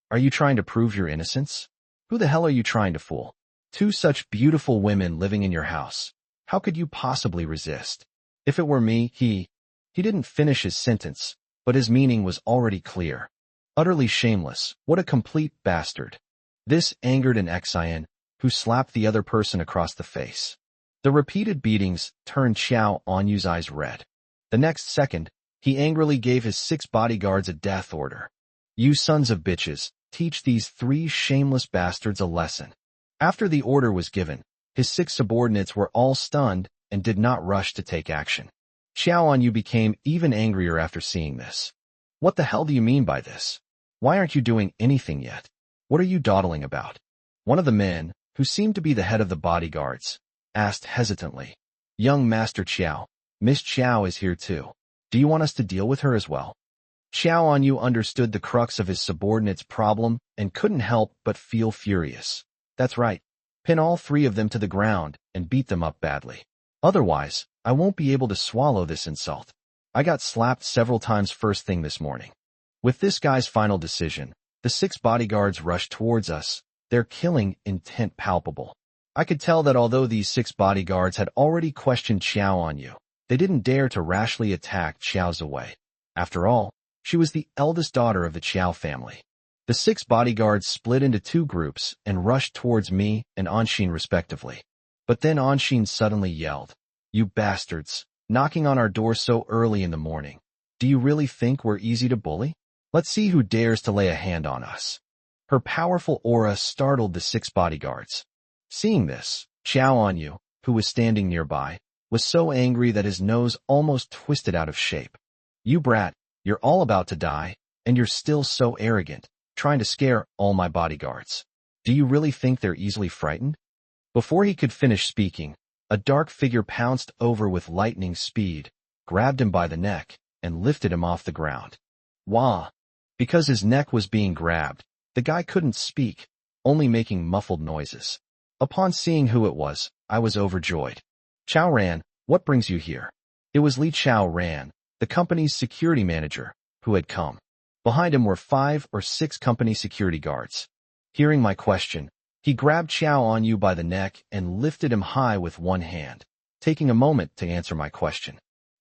are you trying to prove your innocence? Who the hell are you trying to fool? Two such beautiful women living in your house. How could you possibly resist? If it were me, he didn't finish his sentence, but his meaning was already clear. Utterly shameless, what a complete bastard. This angered an Xian, who slapped the other person across the face. The repeated beatings turned Xiao Anyu's eyes red. The next second, he angrily gave his 6 bodyguards a death order. You sons of bitches, teach these 3 shameless bastards a lesson. After the order was given, his 6 subordinates were all stunned and did not rush to take action. Xiao Anyu became even angrier after seeing this. What the hell do you mean by this? Why aren't you doing anything yet? What are you dawdling about? One of the men, who seemed to be the head of the bodyguards, asked hesitantly. Young Master Qiao, Miss Qiao is here too. Do you want us to deal with her as well? Xiao Anyu understood the crux of his subordinate's problem and couldn't help but feel furious. That's right. Pin all 3 of them to the ground and beat them up badly. Otherwise, I won't be able to swallow this insult. I got slapped several times first thing this morning. With this guy's final decision, the 6 bodyguards rushed towards us, their killing intent palpable. I could tell that although these 6 bodyguards had already questioned Xiao Anyu, they didn't dare to rashly attack Xiao Ziwei. After all, she was the eldest daughter of the Qiao family. The 6 bodyguards split into 2 groups and rushed towards me and Anshin respectively. But then Anshin suddenly yelled, You bastards, knocking on our door so early in the morning. Do you really think we're easy to bully? Let's see who dares to lay a hand on us. Her powerful aura startled the 6 bodyguards. Seeing this, Xiao Anyu, who was standing nearby, was so angry that his nose almost twisted out of shape. You brat, you're all about to die, and you're still so arrogant, trying to scare all my bodyguards. Do you really think they're easily frightened? Before he could finish speaking, a dark figure pounced over with lightning speed, grabbed him by the neck, and lifted him off the ground. Wah! Because his neck was being grabbed, the guy couldn't speak, only making muffled noises. Upon seeing who it was, I was overjoyed. Chao Ran, what brings you here? It was Li Chao Ran, the company's security manager, who had come. Behind him were 5 or 6 company security guards. Hearing my question, he grabbed Xiao Anyu by the neck and lifted him high with one hand, taking a moment to answer my question.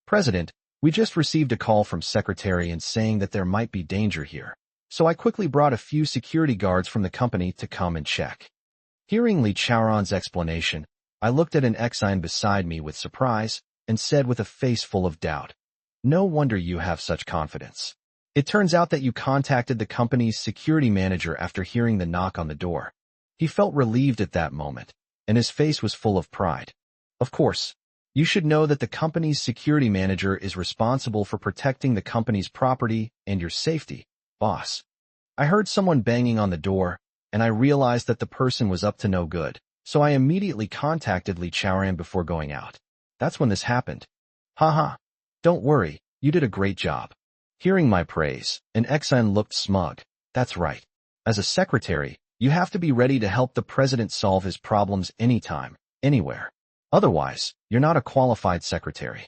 President, we just received a call from Secretary and saying that there might be danger here. So I quickly brought a few security guards from the company to come and check. Hearing Li Chaoran's explanation, I looked at an Exine beside me with surprise and said with a face full of doubt, "No wonder you have such confidence. It turns out that you contacted the company's security manager after hearing the knock on the door." He felt relieved at that moment, and his face was full of pride. Of course, you should know that the company's security manager is responsible for protecting the company's property and your safety, boss. I heard someone banging on the door, and I realized that the person was up to no good, so I immediately contacted Li Chaoran before going out. That's when this happened. Haha. Don't worry, you did a great job. Hearing my praise, an Exine looked smug. That's right. As a secretary, you have to be ready to help the president solve his problems anytime, anywhere. Otherwise, you're not a qualified secretary.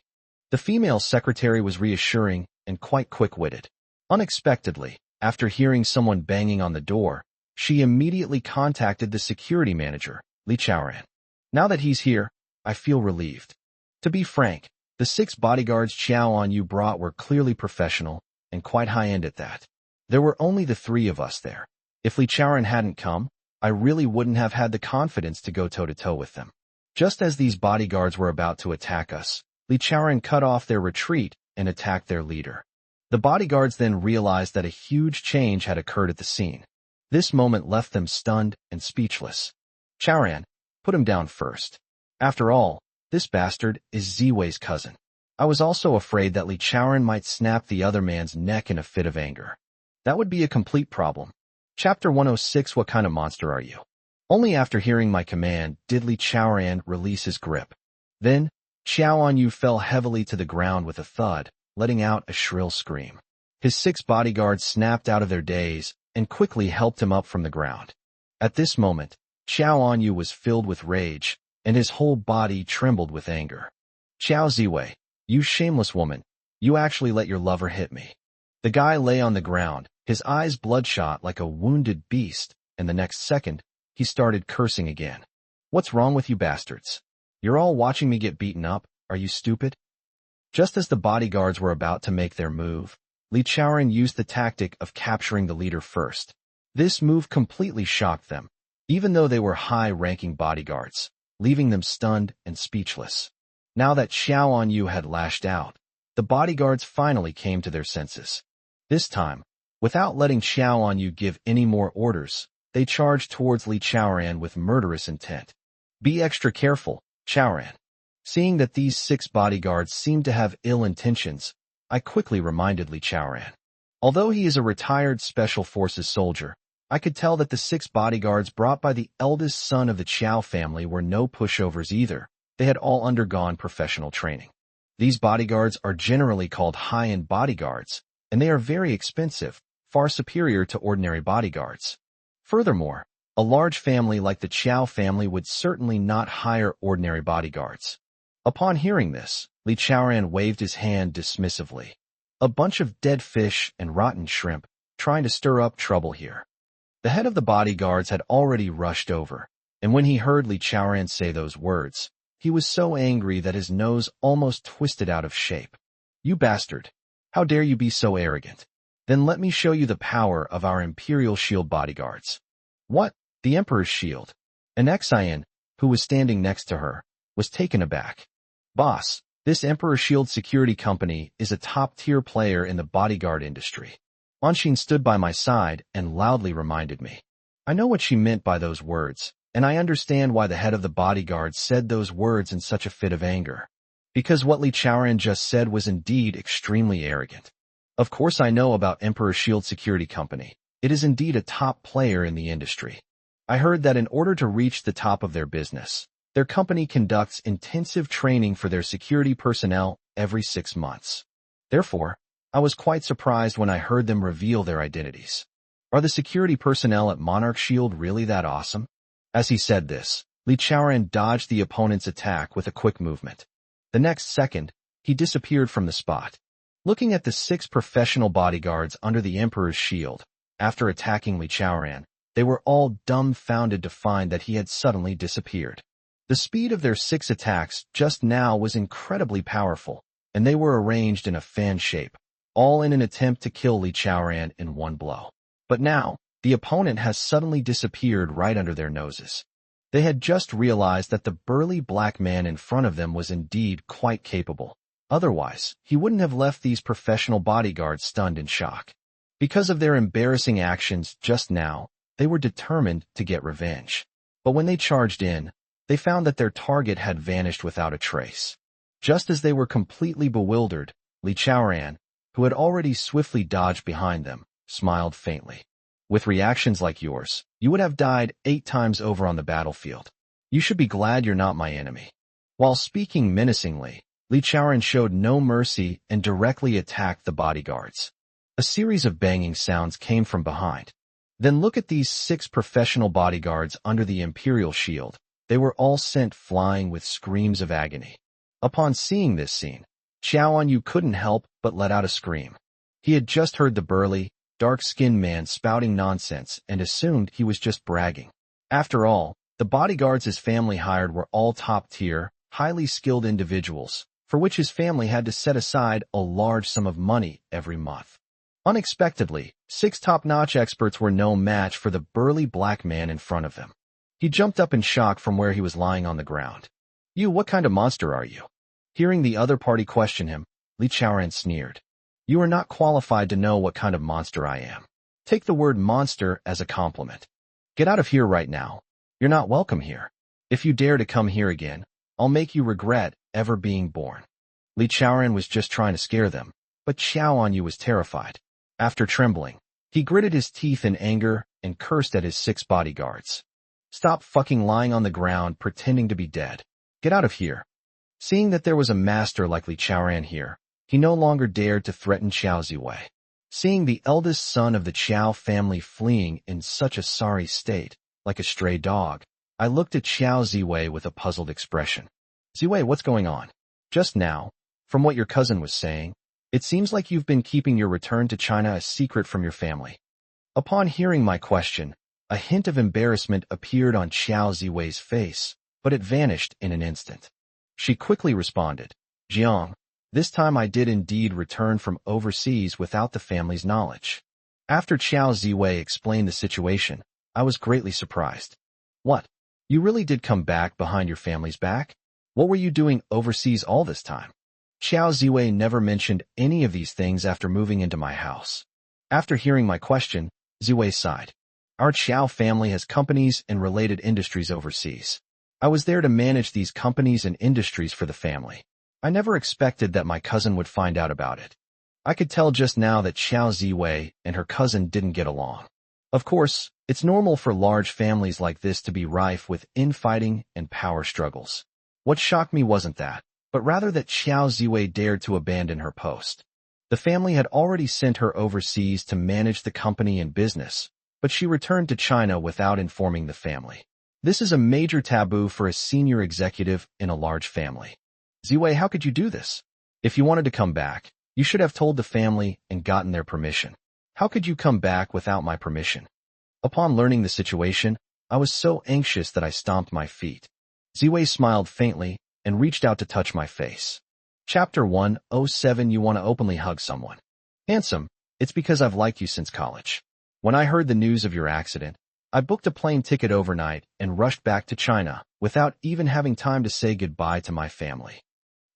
The female secretary was reassuring and quite quick-witted. Unexpectedly, after hearing someone banging on the door, she immediately contacted the security manager, Li Chaoran. Now that he's here, I feel relieved. To be frank, the 6 bodyguards Xiao Anyu brought were clearly professional and quite high-end at that. There were only the 3 of us there. If Li Chaoran hadn't come, I really wouldn't have had the confidence to go toe-to-toe with them. Just as these bodyguards were about to attack us, Li Chaoran cut off their retreat and attacked their leader. The bodyguards then realized that a huge change had occurred at the scene. This moment left them stunned and speechless. Chaoran, put him down first. After all, this bastard is Ziwei's cousin. I was also afraid that Li Chaoran might snap the other man's neck in a fit of anger. That would be a complete problem. Chapter 106. What kind of monster are you? Only after hearing my command did Li Chaoran release his grip. Then, Xiao Anyu fell heavily to the ground with a thud, letting out a shrill scream. His 6 bodyguards snapped out of their daze and quickly helped him up from the ground. At this moment, Xiao Anyu was filled with rage, and his whole body trembled with anger. Xiao Ziwei, you shameless woman, you actually let your lover hit me. The guy lay on the ground, his eyes bloodshot like a wounded beast, and the next second, he started cursing again. What's wrong with you bastards? You're all watching me get beaten up, are you stupid? Just as the bodyguards were about to make their move, Li Chaoran used the tactic of capturing the leader first. This move completely shocked them, even though they were high-ranking bodyguards, leaving them stunned and speechless. Now that Xiao Anyu had lashed out, the bodyguards finally came to their senses. This time, without letting Xiao Anyu give any more orders, they charged towards Li Chaoran with murderous intent. Be extra careful, Chaoran. Seeing that these 6 bodyguards seemed to have ill intentions, I quickly reminded Li Chaoran. Although he is a retired Special Forces soldier, I could tell that the 6 bodyguards brought by the eldest son of the Qiao family were no pushovers either. They had all undergone professional training. These bodyguards are generally called high-end bodyguards, and they are very expensive, far superior to ordinary bodyguards. Furthermore, a large family like the Qiao family would certainly not hire ordinary bodyguards. Upon hearing this, Li Chaoran waved his hand dismissively. A bunch of dead fish and rotten shrimp, trying to stir up trouble here. The head of the bodyguards had already rushed over, and when he heard Li Chaoran say those words, he was so angry that his nose almost twisted out of shape. You bastard! How dare you be so arrogant? Then let me show you the power of our Imperial Shield bodyguards. What? The Emperor's Shield? An Exine, who was standing next to her, was taken aback. Boss, this Emperor's Shield security company is a top-tier player in the bodyguard industry. Anshin stood by my side and loudly reminded me. I know what she meant by those words, and I understand why the head of the bodyguard said those words in such a fit of anger. Because what Li Chaoran just said was indeed extremely arrogant. Of course I know about Emperor's Shield Security Company. It is indeed a top player in the industry. I heard that in order to reach the top of their business, their company conducts intensive training for their security personnel every 6 months. Therefore, I was quite surprised when I heard them reveal their identities. Are the security personnel at Monarch Shield really that awesome? As he said this, Li Chaoran dodged the opponent's attack with a quick movement. The next second, he disappeared from the spot. Looking at the 6 professional bodyguards under the Emperor's Shield, after attacking Li Chaoran, They were all dumbfounded to find that he had suddenly disappeared. The speed of their 6 attacks just now was incredibly powerful, and they were arranged in a fan shape, all in an attempt to kill Li Chaoran in one blow. But now, the opponent has suddenly disappeared right under their noses. They had just realized that the burly black man in front of them was indeed quite capable. Otherwise, he wouldn't have left these professional bodyguards stunned in shock. Because of their embarrassing actions just now, they were determined to get revenge. But when they charged in, they found that their target had vanished without a trace. Just as they were completely bewildered, Li Chaoran, who had already swiftly dodged behind them, smiled faintly. With reactions like yours, you would have died 8 times over on the battlefield. You should be glad you're not my enemy. While speaking menacingly, Li Chaoran showed no mercy and directly attacked the bodyguards. A series of banging sounds came from behind. Then look at these 6 professional bodyguards under the Imperial shield. They were all sent flying with screams of agony. Upon seeing this scene, Xiao Yu couldn't help but let out a scream. He had just heard the burly, dark-skinned man spouting nonsense and assumed he was just bragging. After all, the bodyguards his family hired were all top-tier, highly skilled individuals, for which his family had to set aside a large sum of money every month. Unexpectedly, 6 top-notch experts were no match for the burly black man in front of them. He jumped up in shock from where he was lying on the ground. "You, what kind of monster are you?" Hearing the other party question him, Li Chaoran sneered. "You are not qualified to know what kind of monster I am. Take the word monster as a compliment. Get out of here right now. You're not welcome here. If you dare to come here again, I'll make you regret ever being born." Li Chaoran was just trying to scare them, but Xiao Yu was terrified. After trembling, he gritted his teeth in anger and cursed at his 6 bodyguards. "Stop fucking lying on the ground pretending to be dead. Get out of here." Seeing that there was a master like Li Chaoran here, he no longer dared to threaten Xiao Ziwei. Seeing the eldest son of the Qiao family fleeing in such a sorry state, like a stray dog, I looked at Xiao Ziwei with a puzzled expression. "Ziwei, what's going on?" "Just now, from what your cousin was saying, it seems like you've been keeping your return to China a secret from your family." Upon hearing my question, a hint of embarrassment appeared on Xiao Ziwei's face, but it vanished in an instant. She quickly responded, "Jiang, this time I did indeed return from overseas without the family's knowledge." After Xiao Ziwei explained the situation, I was greatly surprised. "What? You really did come back behind your family's back? What were you doing overseas all this time?" Xiao Ziwei never mentioned any of these things after moving into my house. After hearing my question, Ziwei sighed. "Our Qiao family has companies and related industries overseas. I was there to manage these companies and industries for the family. I never expected that my cousin would find out about it." I could tell just now that Xiao Ziwei and her cousin didn't get along. Of course, it's normal for large families like this to be rife with infighting and power struggles. What shocked me wasn't that, but rather that Xiao Ziwei dared to abandon her post. The family had already sent her overseas to manage the company and business, but she returned to China without informing the family. This is a major taboo for a senior executive in a large family. "Ziwei, how could you do this? If you wanted to come back, you should have told the family and gotten their permission. How could you come back without my permission?" Upon learning the situation, I was so anxious that I stomped my feet. Ziwei smiled faintly and reached out to touch my face. Chapter 107. You want to openly hug someone. "Handsome, it's because I've liked you since college. When I heard the news of your accident, I booked a plane ticket overnight and rushed back to China without even having time to say goodbye to my family."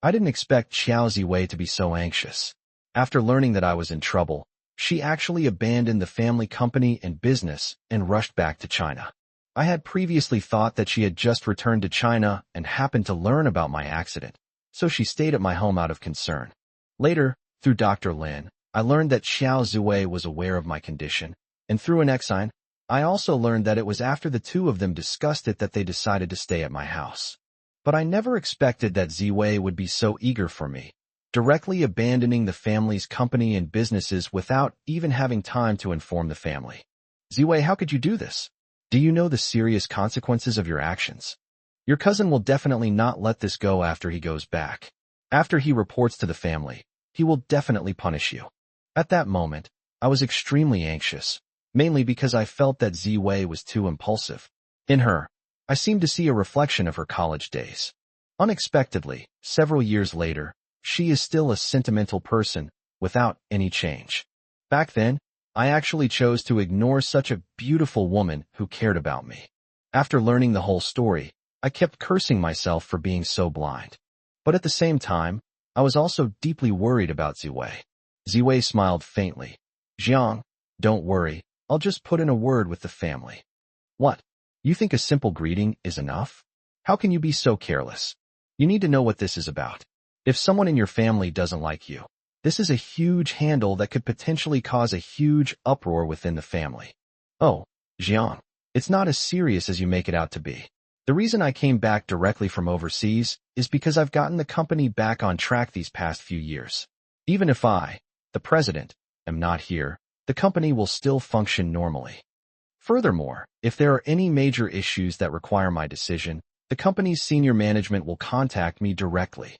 I didn't expect Xiao Ziwei to be so anxious. After learning that I was in trouble, she actually abandoned the family company and business and rushed back to China. I had previously thought that she had just returned to China and happened to learn about my accident, so she stayed at my home out of concern. Later, through Dr. Lin, I learned that Xiao Ziwei was aware of my condition, and through an exine, I also learned that it was after the two of them discussed it that they decided to stay at my house. But I never expected that Ziwei would be so eager for me, directly abandoning the family's company and businesses without even having time to inform the family. "Ziwei, how could you do this? Do you know the serious consequences of your actions? Your cousin will definitely not let this go after he goes back. After he reports to the family, he will definitely punish you." At that moment, I was extremely anxious, mainly because I felt that Ziwei was too impulsive. In her, I seemed to see a reflection of her college days. Unexpectedly, several years later, she is still a sentimental person without any change. Back then, I actually chose to ignore such a beautiful woman who cared about me. After learning the whole story, I kept cursing myself for being so blind. But at the same time, I was also deeply worried about Ziwei. Ziwei smiled faintly. Jiang, don't worry, I'll just put in a word with the family. What? You think a simple greeting is enough? How can you be so careless? You need to know what this is about. If someone in your family doesn't like you, this is a huge handle that could potentially cause a huge uproar within the family. Oh, Jiang, it's not as serious as you make it out to be. The reason I came back directly from overseas is because I've gotten the company back on track these past few years. Even if I, the president, am not here, the company will still function normally. Furthermore, if there are any major issues that require my decision, the company's senior management will contact me directly.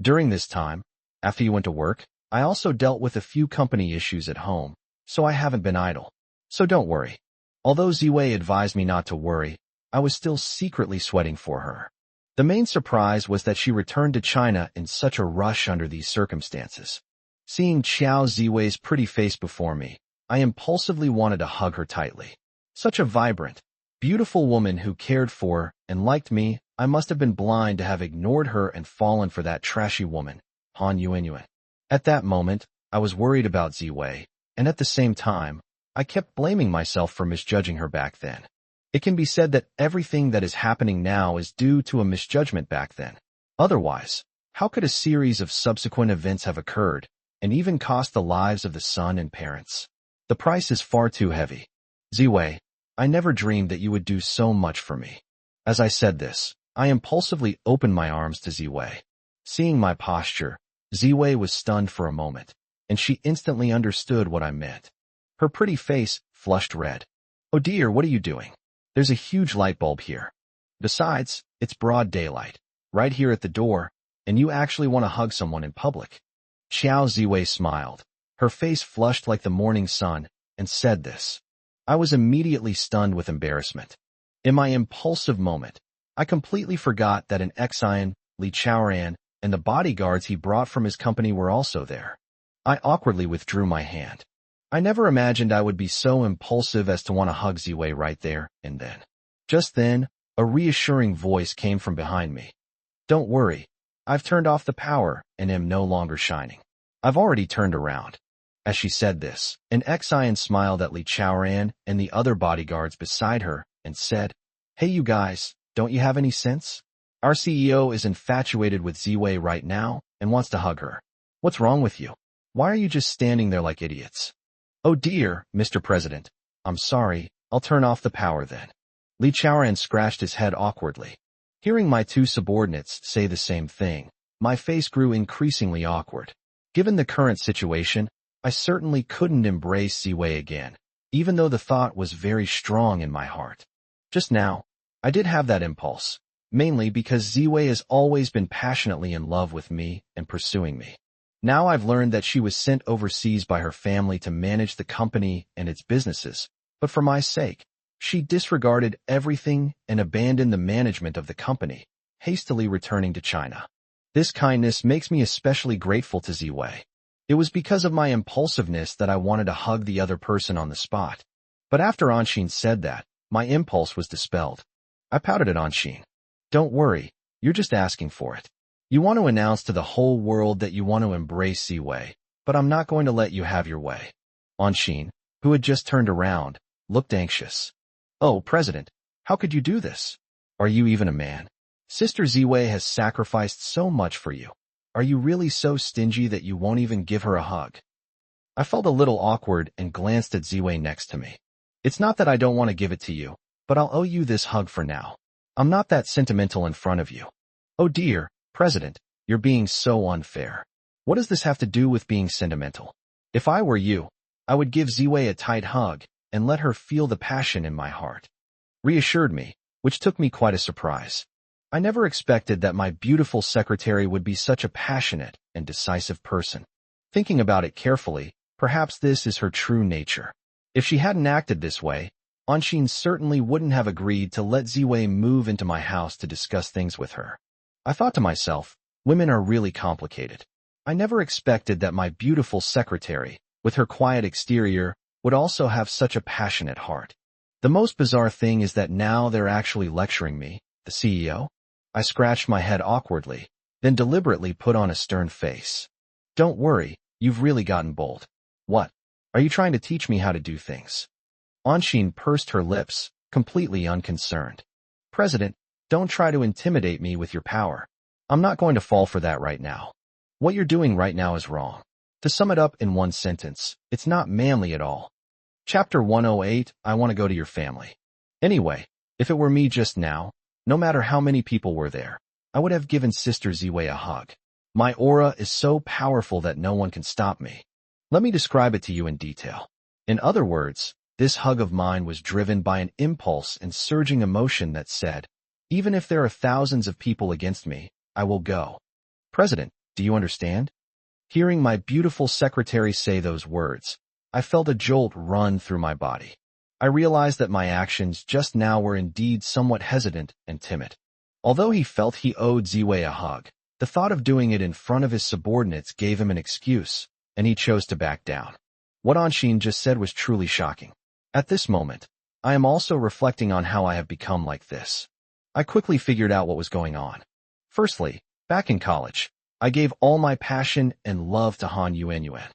During this time, after you went to work, I also dealt with a few company issues at home, so I haven't been idle. So don't worry. Although Ziwei advised me not to worry, I was still secretly sweating for her. The main surprise was that she returned to China in such a rush under these circumstances. Seeing Qiao Ziwei's pretty face before me, I impulsively wanted to hug her tightly. Such a vibrant, beautiful woman who cared for and liked me. I must have been blind to have ignored her and fallen for that trashy woman, Han Yuanyuan. At that moment, I was worried about Ziwei, and at the same time, I kept blaming myself for misjudging her back then. It can be said that everything that is happening now is due to a misjudgment back then. Otherwise, how could a series of subsequent events have occurred, and even cost the lives of the son and parents? The price is far too heavy. Ziwei, I never dreamed that you would do so much for me. As I said this, I impulsively opened my arms to Ziwei. Seeing my posture, Ziwei was stunned for a moment, and she instantly understood what I meant. Her pretty face flushed red. Oh dear, what are you doing? There's a huge light bulb here. Besides, it's broad daylight, right here at the door, and you actually want to hug someone in public. Qiao Ziwei smiled. Her face flushed like the morning sun, and said this. I was immediately stunned with embarrassment. In my impulsive moment, I completely forgot that an Xian, Li Chaoran, and the bodyguards he brought from his company were also there. I awkwardly withdrew my hand. I never imagined I would be so impulsive as to want to hug Ziwei right there and then. Just then, a reassuring voice came from behind me. Don't worry, I've turned off the power and am no longer shining. I've already turned around. As she said this, an Xian smiled at Li Chaoran and the other bodyguards beside her and said, Hey you guys, don't you have any sense? Our CEO is infatuated with Ziwei right now and wants to hug her. What's wrong with you? Why are you just standing there like idiots? Oh dear, Mr. President. I'm sorry, I'll turn off the power then. Li Chaoran scratched his head awkwardly. Hearing my two subordinates say the same thing, my face grew increasingly awkward. Given the current situation, I certainly couldn't embrace Ziwei again, even though the thought was very strong in my heart. Just now, I did have that impulse, mainly because Ziwei has always been passionately in love with me and pursuing me. Now I've learned that she was sent overseas by her family to manage the company and its businesses, but for my sake, she disregarded everything and abandoned the management of the company, hastily returning to China. This kindness makes me especially grateful to Ziwei. It was because of my impulsiveness that I wanted to hug the other person on the spot. But after Anshin said that, my impulse was dispelled. I pouted at Anshin. Don't worry, you're just asking for it. You want to announce to the whole world that you want to embrace Ziwei, but I'm not going to let you have your way. Anshin, who had just turned around, looked anxious. Oh, President, how could you do this? Are you even a man? Sister Ziwei has sacrificed so much for you. Are you really so stingy that you won't even give her a hug? I felt a little awkward and glanced at Ziwei next to me. It's not that I don't want to give it to you, but I'll owe you this hug for now. I'm not that sentimental in front of you. Oh dear, President, you're being so unfair. What does this have to do with being sentimental? If I were you, I would give Ziwei a tight hug and let her feel the passion in my heart. Reassured me, which took me quite a surprise. I never expected that my beautiful secretary would be such a passionate and decisive person. Thinking about it carefully, perhaps this is her true nature. If she hadn't acted this way, Anshin certainly wouldn't have agreed to let Ziwei move into my house to discuss things with her. I thought to myself, women are really complicated. I never expected that my beautiful secretary, with her quiet exterior, would also have such a passionate heart. The most bizarre thing is that now they're actually lecturing me, the CEO. I scratched my head awkwardly, then deliberately put on a stern face. Don't worry, you've really gotten bold. What? Are you trying to teach me how to do things? Anshin pursed her lips, completely unconcerned. President, don't try to intimidate me with your power. I'm not going to fall for that right now. What you're doing right now is wrong. To sum it up in one sentence, it's not manly at all. Chapter 108, I want to go to your family. Anyway, if it were me just now, no matter how many people were there, I would have given Sister Ziwei a hug. My aura is so powerful that no one can stop me. Let me describe it to you in detail. In other words, this hug of mine was driven by an impulse and surging emotion that said, even if there are thousands of people against me, I will go. President, do you understand? Hearing my beautiful secretary say those words, I felt a jolt run through my body. I realized that my actions just now were indeed somewhat hesitant and timid. Although he felt he owed Ziwei a hug, the thought of doing it in front of his subordinates gave him an excuse, and he chose to back down. What Anshin just said was truly shocking. At this moment, I am also reflecting on how I have become like this. I quickly figured out what was going on. Firstly, back in college, I gave all my passion and love to Han Yuanyuan.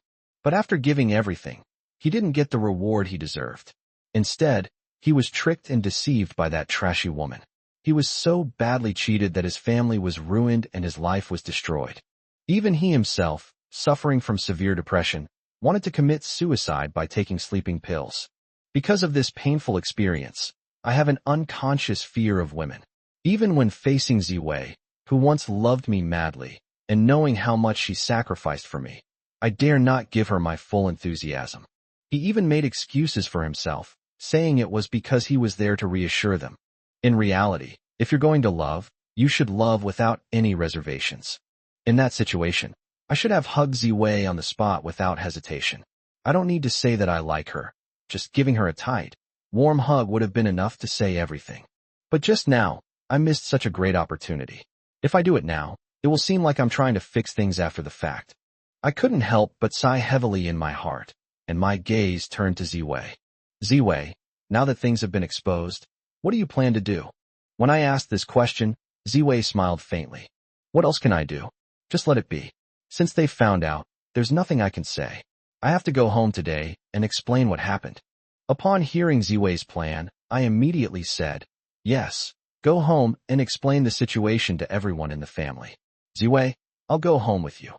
But after giving everything, he didn't get the reward he deserved. Instead, he was tricked and deceived by that trashy woman. He was so badly cheated that his family was ruined and his life was destroyed. Even he himself, suffering from severe depression, wanted to commit suicide by taking sleeping pills. Because of this painful experience, I have an unconscious fear of women. Even when facing Ziwei, who once loved me madly, and knowing how much she sacrificed for me, I dare not give her my full enthusiasm. He even made excuses for himself, saying it was because he was there to reassure them. In reality, if you're going to love, you should love without any reservations. In that situation, I should have hugged Ziwei on the spot without hesitation. I don't need to say that I like her. Just giving her a tight, warm hug would have been enough to say everything. But just now, I missed such a great opportunity. If I do it now, it will seem like I'm trying to fix things after the fact. I couldn't help but sigh heavily in my heart, and my gaze turned to Ziwei. Ziwei, now that things have been exposed, what do you plan to do? When I asked this question, Ziwei smiled faintly. What else can I do? Just let it be. Since they've found out, there's nothing I can say. I have to go home today and explain what happened. Upon hearing Ziwei's plan, I immediately said, yes, go home and explain the situation to everyone in the family. Ziwei, I'll go home with you.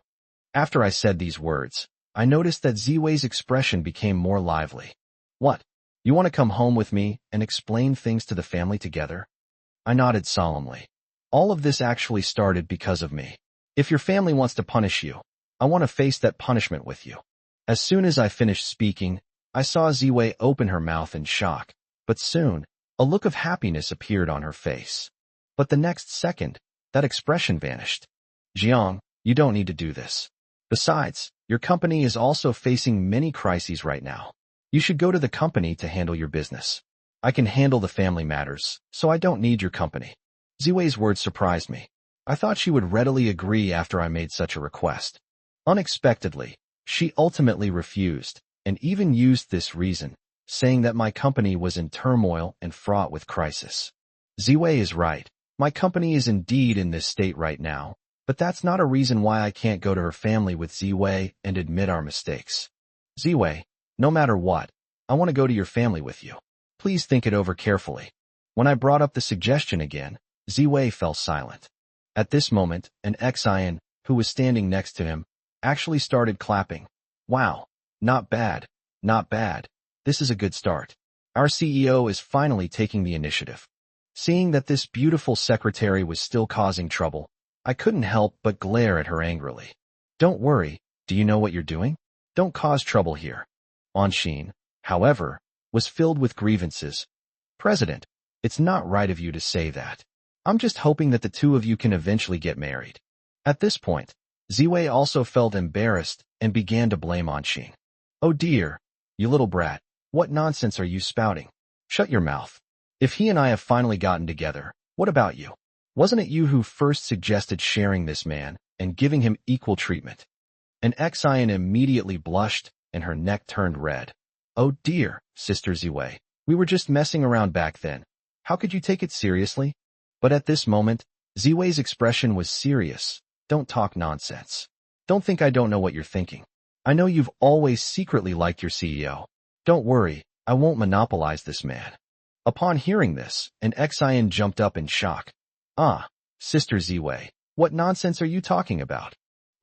After I said these words, I noticed that Ziwei's expression became more lively. What? You want to come home with me and explain things to the family together? I nodded solemnly. All of this actually started because of me. If your family wants to punish you, I want to face that punishment with you. As soon as I finished speaking, I saw Ziwei open her mouth in shock, but soon, a look of happiness appeared on her face. But the next second, that expression vanished. Jiang, you don't need to do this. Besides, your company is also facing many crises right now. You should go to the company to handle your business. I can handle the family matters, so I don't need your company. Ziwei's words surprised me. I thought she would readily agree after I made such a request. Unexpectedly, she ultimately refused, and even used this reason, saying that my company was in turmoil and fraught with crisis. Ziwei is right. My company is indeed in this state right now, but that's not a reason why I can't go to her family with Ziwei and admit our mistakes. Ziwei, no matter what, I want to go to your family with you. Please think it over carefully. When I brought up the suggestion again, Ziwei fell silent. At this moment, an Xian, who was standing next to him, actually started clapping. Wow, not bad, not bad. This is a good start. Our CEO is finally taking the initiative. Seeing that this beautiful secretary was still causing trouble, I couldn't help but glare at her angrily. Don't worry, do you know what you're doing? Don't cause trouble here. Anshin, however, was filled with grievances. President, it's not right of you to say that. I'm just hoping that the two of you can eventually get married. At this point, Ziwei also felt embarrassed and began to blame Anshin. Oh dear, you little brat, What nonsense are you spouting? Shut your mouth. If he and I have finally gotten together, what about you? Wasn't it you who first suggested sharing this man and giving him equal treatment? And Xian immediately blushed and her neck turned red. Oh dear, Sister Ziwei. We were just messing around back then. How could you take it seriously? But at this moment, Ziwei's expression was serious. Don't talk nonsense. Don't think I don't know what you're thinking. I know you've always secretly liked your CEO. Don't worry, I won't monopolize this man. Upon hearing this, Xian jumped up in shock. Ah, Sister Ziwei, what nonsense are you talking about?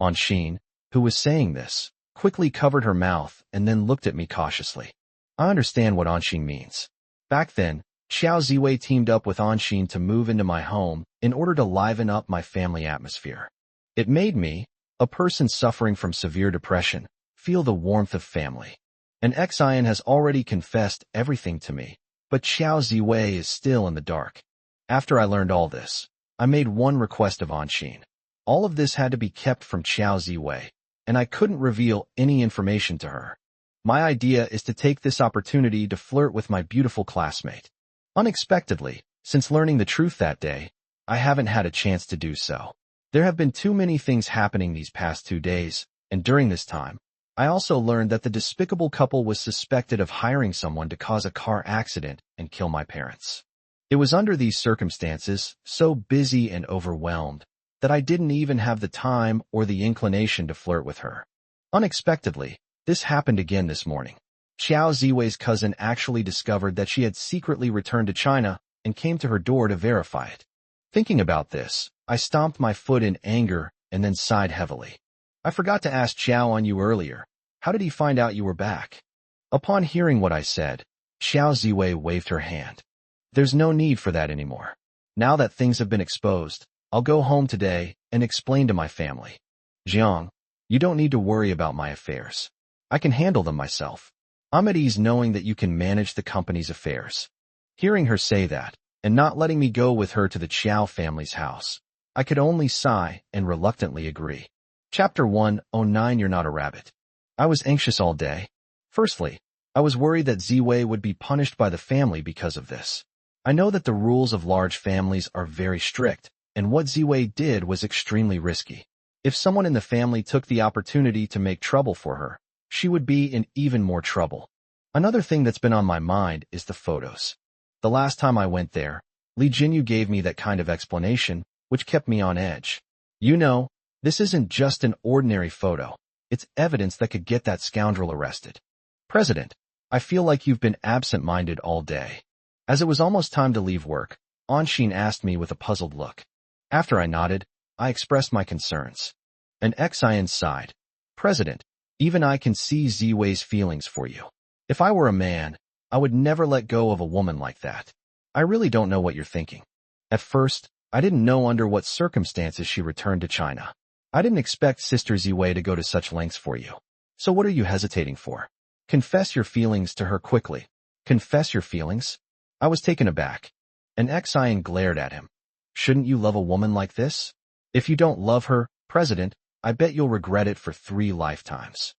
Anshin, who was saying this, quickly covered her mouth and then looked at me cautiously. I understand what Anshin means. Back then, Xiao Ziwei teamed up with Anshin to move into my home in order to liven up my family atmosphere. It made me, a person suffering from severe depression, feel the warmth of family. And Xian has already confessed everything to me, but Xiao Ziwei is still in the dark. After I learned all this, I made one request of Anshin. All of this had to be kept from Xiao Ziwei, and I couldn't reveal any information to her. My idea is to take this opportunity to flirt with my beautiful classmate. Unexpectedly, since learning the truth that day, I haven't had a chance to do so. There have been too many things happening these past 2 days, and during this time, I also learned that the despicable couple was suspected of hiring someone to cause a car accident and kill my parents. It was under these circumstances, so busy and overwhelmed, that I didn't even have the time or the inclination to flirt with her. Unexpectedly, this happened again this morning. Xiao Ziwei's cousin actually discovered that she had secretly returned to China and came to her door to verify it. Thinking about this, I stomped my foot in anger and then sighed heavily. I forgot to ask Xiao on you earlier. How did he find out you were back? Upon hearing what I said, Xiao Ziwei waved her hand. There's no need for that anymore. Now that things have been exposed, I'll go home today and explain to my family. Jiang, you don't need to worry about my affairs. I can handle them myself. I'm at ease knowing that you can manage the company's affairs. Hearing her say that, and not letting me go with her to the Qiao family's house, I could only sigh and reluctantly agree. Chapter 109. You're not a rabbit. I was anxious all day. Firstly, I was worried that Ziwei would be punished by the family because of this. I know that the rules of large families are very strict, and what Ziwei did was extremely risky. If someone in the family took the opportunity to make trouble for her, she would be in even more trouble. Another thing that's been on my mind is the photos. The last time I went there, Li Jinyu gave me that kind of explanation, which kept me on edge. You know, this isn't just an ordinary photo. It's evidence that could get that scoundrel arrested. President, I feel like you've been absent-minded all day. As it was almost time to leave work, Anshin asked me with a puzzled look. After I nodded, I expressed my concerns. And Xian sighed. President, even I can see Ziwei's feelings for you. If I were a man, I would never let go of a woman like that. I really don't know what you're thinking. At first, I didn't know under what circumstances she returned to China. I didn't expect Sister Ziwei to go to such lengths for you. So what are you hesitating for? Confess your feelings to her quickly. Confess your feelings? I was taken aback. And Xian glared at him. Shouldn't you love a woman like this? If you don't love her, President, I bet you'll regret it for 3 lifetimes.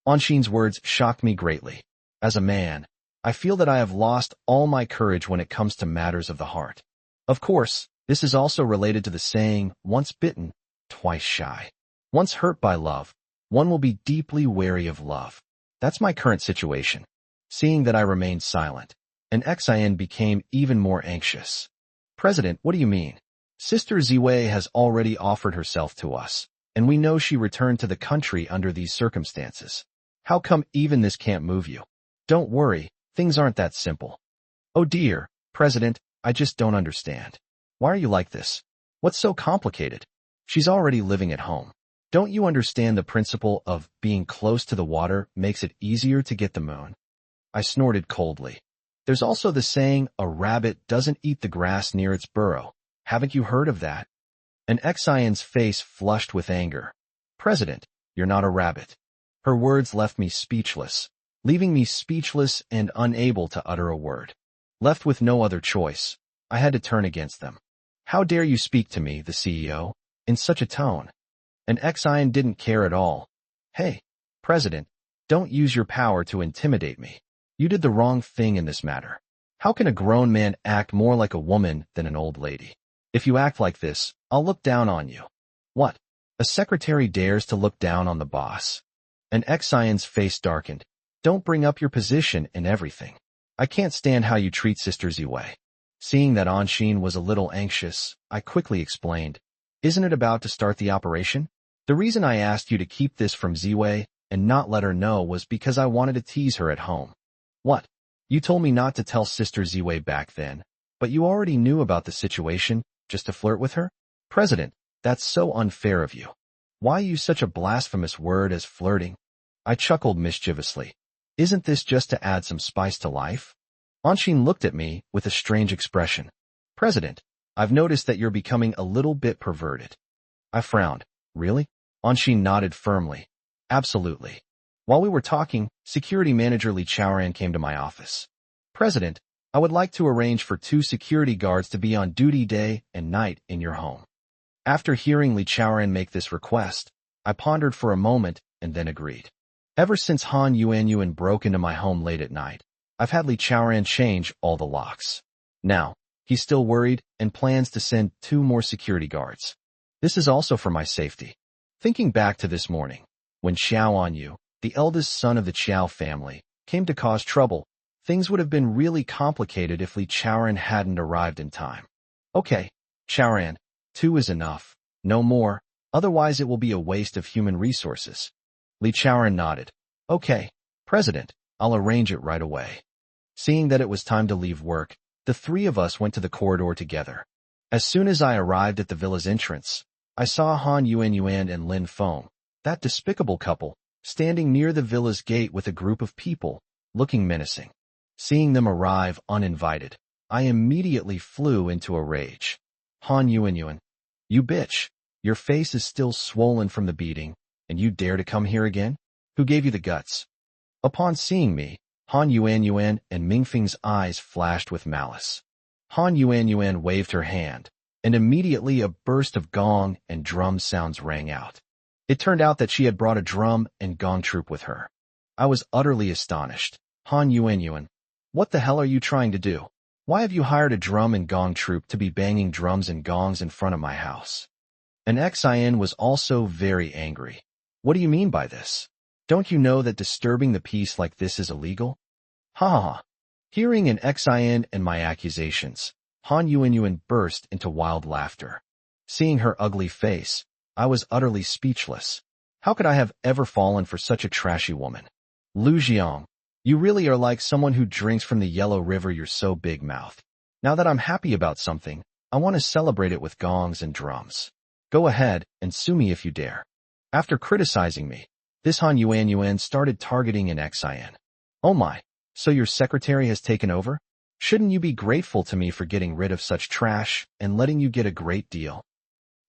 Anshin's words shocked me greatly. As a man, I feel that I have lost all my courage when it comes to matters of the heart. Of course, this is also related to the saying, once bitten, twice shy. Once hurt by love, one will be deeply wary of love. That's my current situation. Seeing that I remained silent, and Xian became even more anxious. President, what do you mean? Sister Ziwei has already offered herself to us, and we know she returned to the country under these circumstances. How come even this can't move you? Don't worry, things aren't that simple. Oh dear, President, I just don't understand. Why are you like this? What's so complicated? She's already living at home. Don't you understand the principle of being close to the water makes it easier to get the moon? I snorted coldly. There's also the saying, a rabbit doesn't eat the grass near its burrow. Haven't you heard of that? And Xian's face flushed with anger. President, you're not a rabbit. Her words left me speechless, leaving me speechless and unable to utter a word. Left with no other choice, I had to turn against them. How dare you speak to me, the CEO, in such a tone? And Xian didn't care at all. Hey, President, don't use your power to intimidate me. You did the wrong thing in this matter. How can a grown man act more like a woman than an old lady? If you act like this, I'll look down on you. What? A secretary dares to look down on the boss. And Xian's face darkened. Don't bring up your position in everything. I can't stand how you treat Sister Ziwei. Seeing that Anshin was a little anxious, I quickly explained. Isn't it about to start the operation? The reason I asked you to keep this from Ziwei and not let her know was because I wanted to tease her at home. What? You told me not to tell Sister Ziwei back then, but you already knew about the situation just to flirt with her? President, that's so unfair of you. Why use such a blasphemous word as flirting? I chuckled mischievously. Isn't this just to add some spice to life? Anshin looked at me with a strange expression. President, I've noticed that you're becoming a little bit perverted. I frowned. Really? Anshin nodded firmly. Absolutely. While we were talking, security manager Li Chaoran came to my office. President, I would like to arrange for 2 security guards to be on duty day and night in your home. After hearing Li Chaoran make this request, I pondered for a moment and then agreed. Ever since Han Yuanyuan broke into my home late at night, I've had Li Chaoran change all the locks. Now, he's still worried and plans to send 2 more security guards. This is also for my safety. Thinking back to this morning, when Xiao Anyu, the eldest son of the Qiao family, came to cause trouble, things would have been really complicated if Li Chaoran hadn't arrived in time. Okay, Chaoran, 2 is enough. No more, otherwise it will be a waste of human resources. Li Chaoran nodded. Okay, President, I'll arrange it right away. Seeing that it was time to leave work, the 3 of us went to the corridor together. As soon as I arrived at the villa's entrance, I saw Han Yuanyuan and Lin Feng, that despicable couple, standing near the villa's gate with a group of people, looking menacing. Seeing them arrive uninvited, I immediately flew into a rage. Han Yuanyuan, you bitch, your face is still swollen from the beating, and you dare to come here again? Who gave you the guts? Upon seeing me, Han Yuanyuan and Mingfeng's eyes flashed with malice. Han Yuanyuan waved her hand, and immediately a burst of gong and drum sounds rang out. It turned out that she had brought a drum and gong troupe with her. I was utterly astonished. Han Yuanyuan, what the hell are you trying to do? Why have you hired a drum and gong troupe to be banging drums and gongs in front of my house? And Xian was also very angry. What do you mean by this? Don't you know that disturbing the peace like this is illegal? Ha ha ha. Hearing an Xian and my accusations, Han Yuanyuan burst into wild laughter. Seeing her ugly face, I was utterly speechless. How could I have ever fallen for such a trashy woman? Lu Jiang, you really are like someone who drinks from the yellow river, you're so big-mouthed. Now that I'm happy about something, I want to celebrate it with gongs and drums. Go ahead and sue me if you dare. After criticizing me, this Han Yuanyuan started targeting an Xian. Oh my, so your secretary has taken over? Shouldn't you be grateful to me for getting rid of such trash and letting you get a great deal?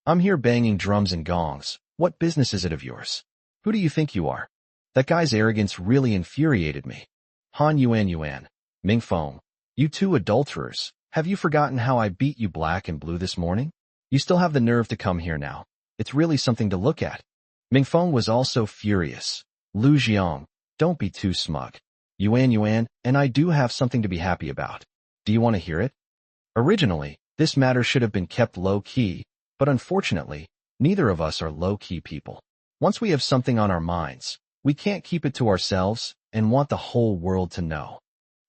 I'm here banging drums and gongs. What business is it of yours? Who do you think you are? That guy's arrogance really infuriated me. Han Yuanyuan, Mingfeng, you 2 adulterers, have you forgotten how I beat you black and blue this morning? You still have the nerve to come here now. It's really something to look at. Mingfeng was also furious. Lu Jiang, don't be too smug. Yuanyuan and I do have something to be happy about. Do you want to hear it? Originally, this matter should have been kept low-key, but unfortunately, neither of us are low-key people. Once we have something on our minds, we can't keep it to ourselves and want the whole world to know.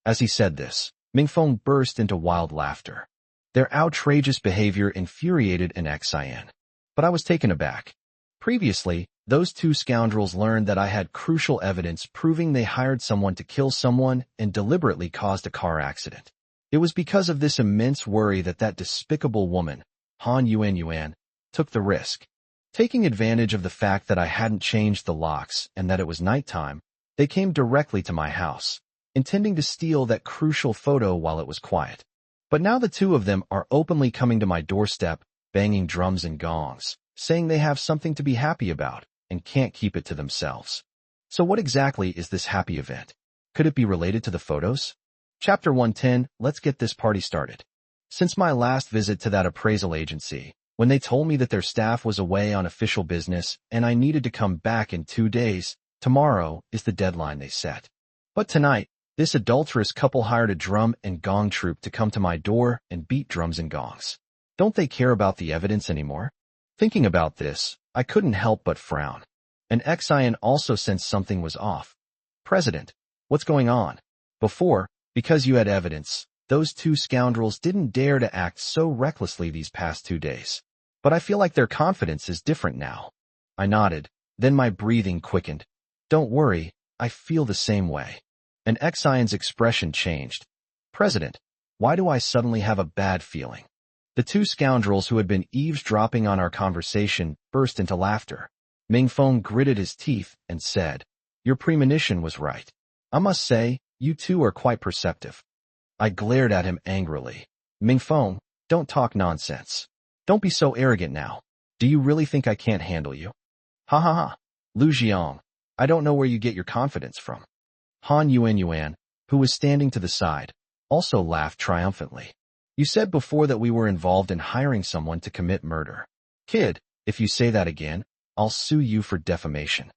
As he said this, Mingfeng burst into wild laughter. Their outrageous behavior infuriated an Xian. But I was taken aback. Previously, those 2 scoundrels learned that I had crucial evidence proving they hired someone to kill someone and deliberately caused a car accident. It was because of this immense worry that despicable woman, Han Yuanyuan, took the risk. Taking advantage of the fact that I hadn't changed the locks and that it was nighttime, they came directly to my house, intending to steal that crucial photo while it was quiet. But now the 2 of them are openly coming to my doorstep, banging drums and gongs, saying they have something to be happy about and can't keep it to themselves. So what exactly is this happy event? Could it be related to the photos? Chapter 110, let's get this party started. Since my last visit to that appraisal agency, when they told me that their staff was away on official business and I needed to come back in 2 days, tomorrow is the deadline they set. But tonight, This adulterous couple hired a drum and gong troupe to come to my door and beat drums and gongs. Don't they care about the evidence anymore? Thinking about this, I couldn't help but frown. An Xian also sensed something was off. President, what's going on? Before, because you had evidence, those two scoundrels didn't dare to act so recklessly these past 2 days. But I feel like their confidence is different now. I nodded, then my breathing quickened. Don't worry, I feel the same way. An Xian's expression changed. President, why do I suddenly have a bad feeling? The two scoundrels who had been eavesdropping on our conversation burst into laughter. Mingfeng gritted his teeth and said, Your premonition was right. I must say, you two are quite perceptive. I glared at him angrily. Mingfeng, don't talk nonsense. Don't be so arrogant now. Do you really think I can't handle you? Ha ha ha. Lu Jiang, I don't know where you get your confidence from. Han Yuan, who was standing to the side, also laughed triumphantly. You said before that we were involved in hiring someone to commit murder. Kid, if you say that again, I'll sue you for defamation.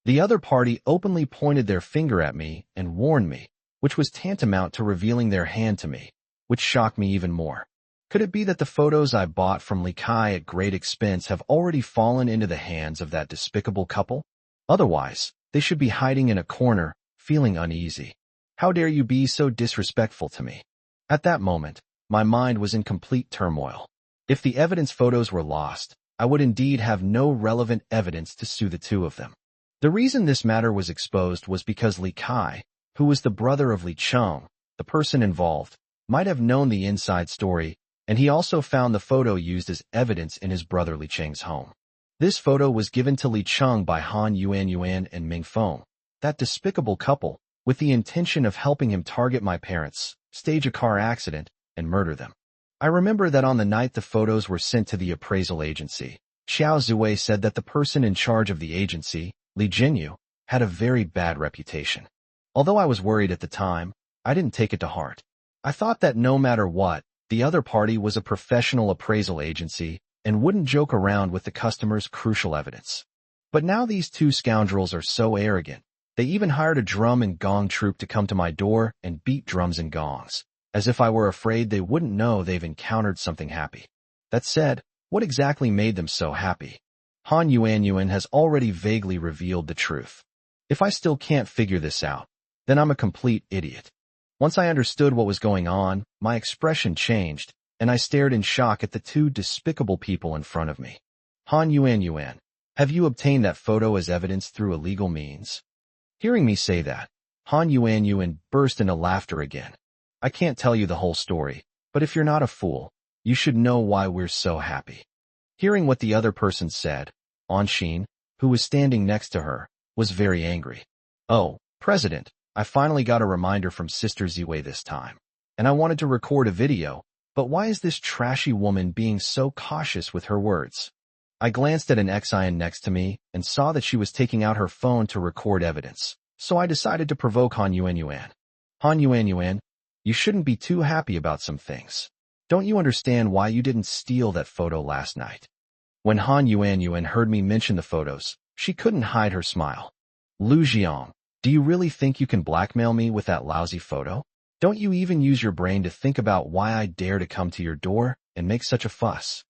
The other party openly pointed their finger at me and warned me, which was tantamount to revealing their hand to me, which shocked me even more. Could it be that the photos I bought from Li Kai at great expense have already fallen into the hands of that despicable couple? Otherwise, they should be hiding in a corner, feeling uneasy. How dare you be so disrespectful to me? At that moment, my mind was in complete turmoil. If the evidence photos were lost, I would indeed have no relevant evidence to sue the two of them. The reason this matter was exposed was because Li Kai, who was the brother of Li Cheng, the person involved, might have known the inside story, and he also found the photo used as evidence in his brother Li Cheng's home. This photo was given to Li Cheng by Han Yuan and Ming Feng, that despicable couple, with the intention of helping him target my parents, stage a car accident, and murder them. I remember that on the night the photos were sent to the appraisal agency, Xiao Zui said that the person in charge of the agency, Li Jinyu, had a very bad reputation. Although I was worried at the time, I didn't take it to heart. I thought that no matter what, the other party was a professional appraisal agency and wouldn't joke around with the customer's crucial evidence. But now these two scoundrels are so arrogant. They even hired a drum and gong troupe to come to my door and beat drums and gongs, as if I were afraid they wouldn't know they've encountered something happy. That said, what exactly made them so happy? Han Yuan has already vaguely revealed the truth. If I still can't figure this out, then I'm a complete idiot. Once I understood what was going on, my expression changed, and I stared in shock at the two despicable people in front of me. Han Yuan, have you obtained that photo as evidence through illegal means? Hearing me say that, Han Yuan burst into laughter again. I can't tell you the whole story, but if you're not a fool, you should know why we're so happy. Hearing what the other person said, Anshin, who was standing next to her, was very angry. Oh, President, I finally got a reminder from Sister Ziwei this time, and I wanted to record a video, but why is this trashy woman being so cautious with her words? I glanced at an Xian next to me and saw that she was taking out her phone to record evidence, so I decided to provoke Han Yuan. Han Yuan, you shouldn't be too happy about some things. Don't you understand why you didn't steal that photo last night? When Han Yuan heard me mention the photos, she couldn't hide her smile. Lu Jiang, do you really think you can blackmail me with that lousy photo? Don't you even use your brain to think about why I dare to come to your door and make such a fuss?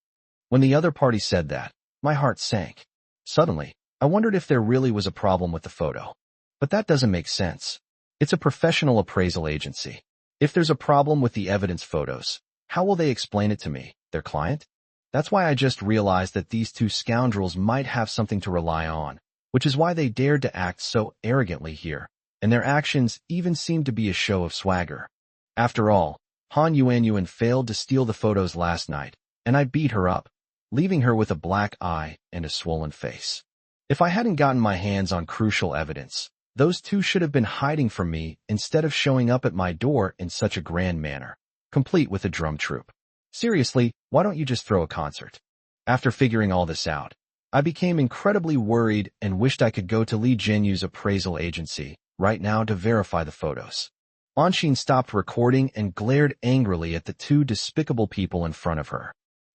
When the other party said that, my heart sank. Suddenly, I wondered if there really was a problem with the photo. But that doesn't make sense. It's a professional appraisal agency. If there's a problem with the evidence photos, how will they explain it to me, their client? That's why I just realized that these two scoundrels might have something to rely on, which is why they dared to act so arrogantly here, and their actions even seemed to be a show of swagger. After all, Han Yuan failed to steal the photos last night, and I beat her up, leaving her with a black eye and a swollen face. If I hadn't gotten my hands on crucial evidence, those two should have been hiding from me instead of showing up at my door in such a grand manner, complete with a drum troupe. Seriously, why don't you just throw a concert? After figuring all this out, I became incredibly worried and wished I could go to Li Jinyu's appraisal agency right now to verify the photos. Anshin stopped recording and glared angrily at the two despicable people in front of her.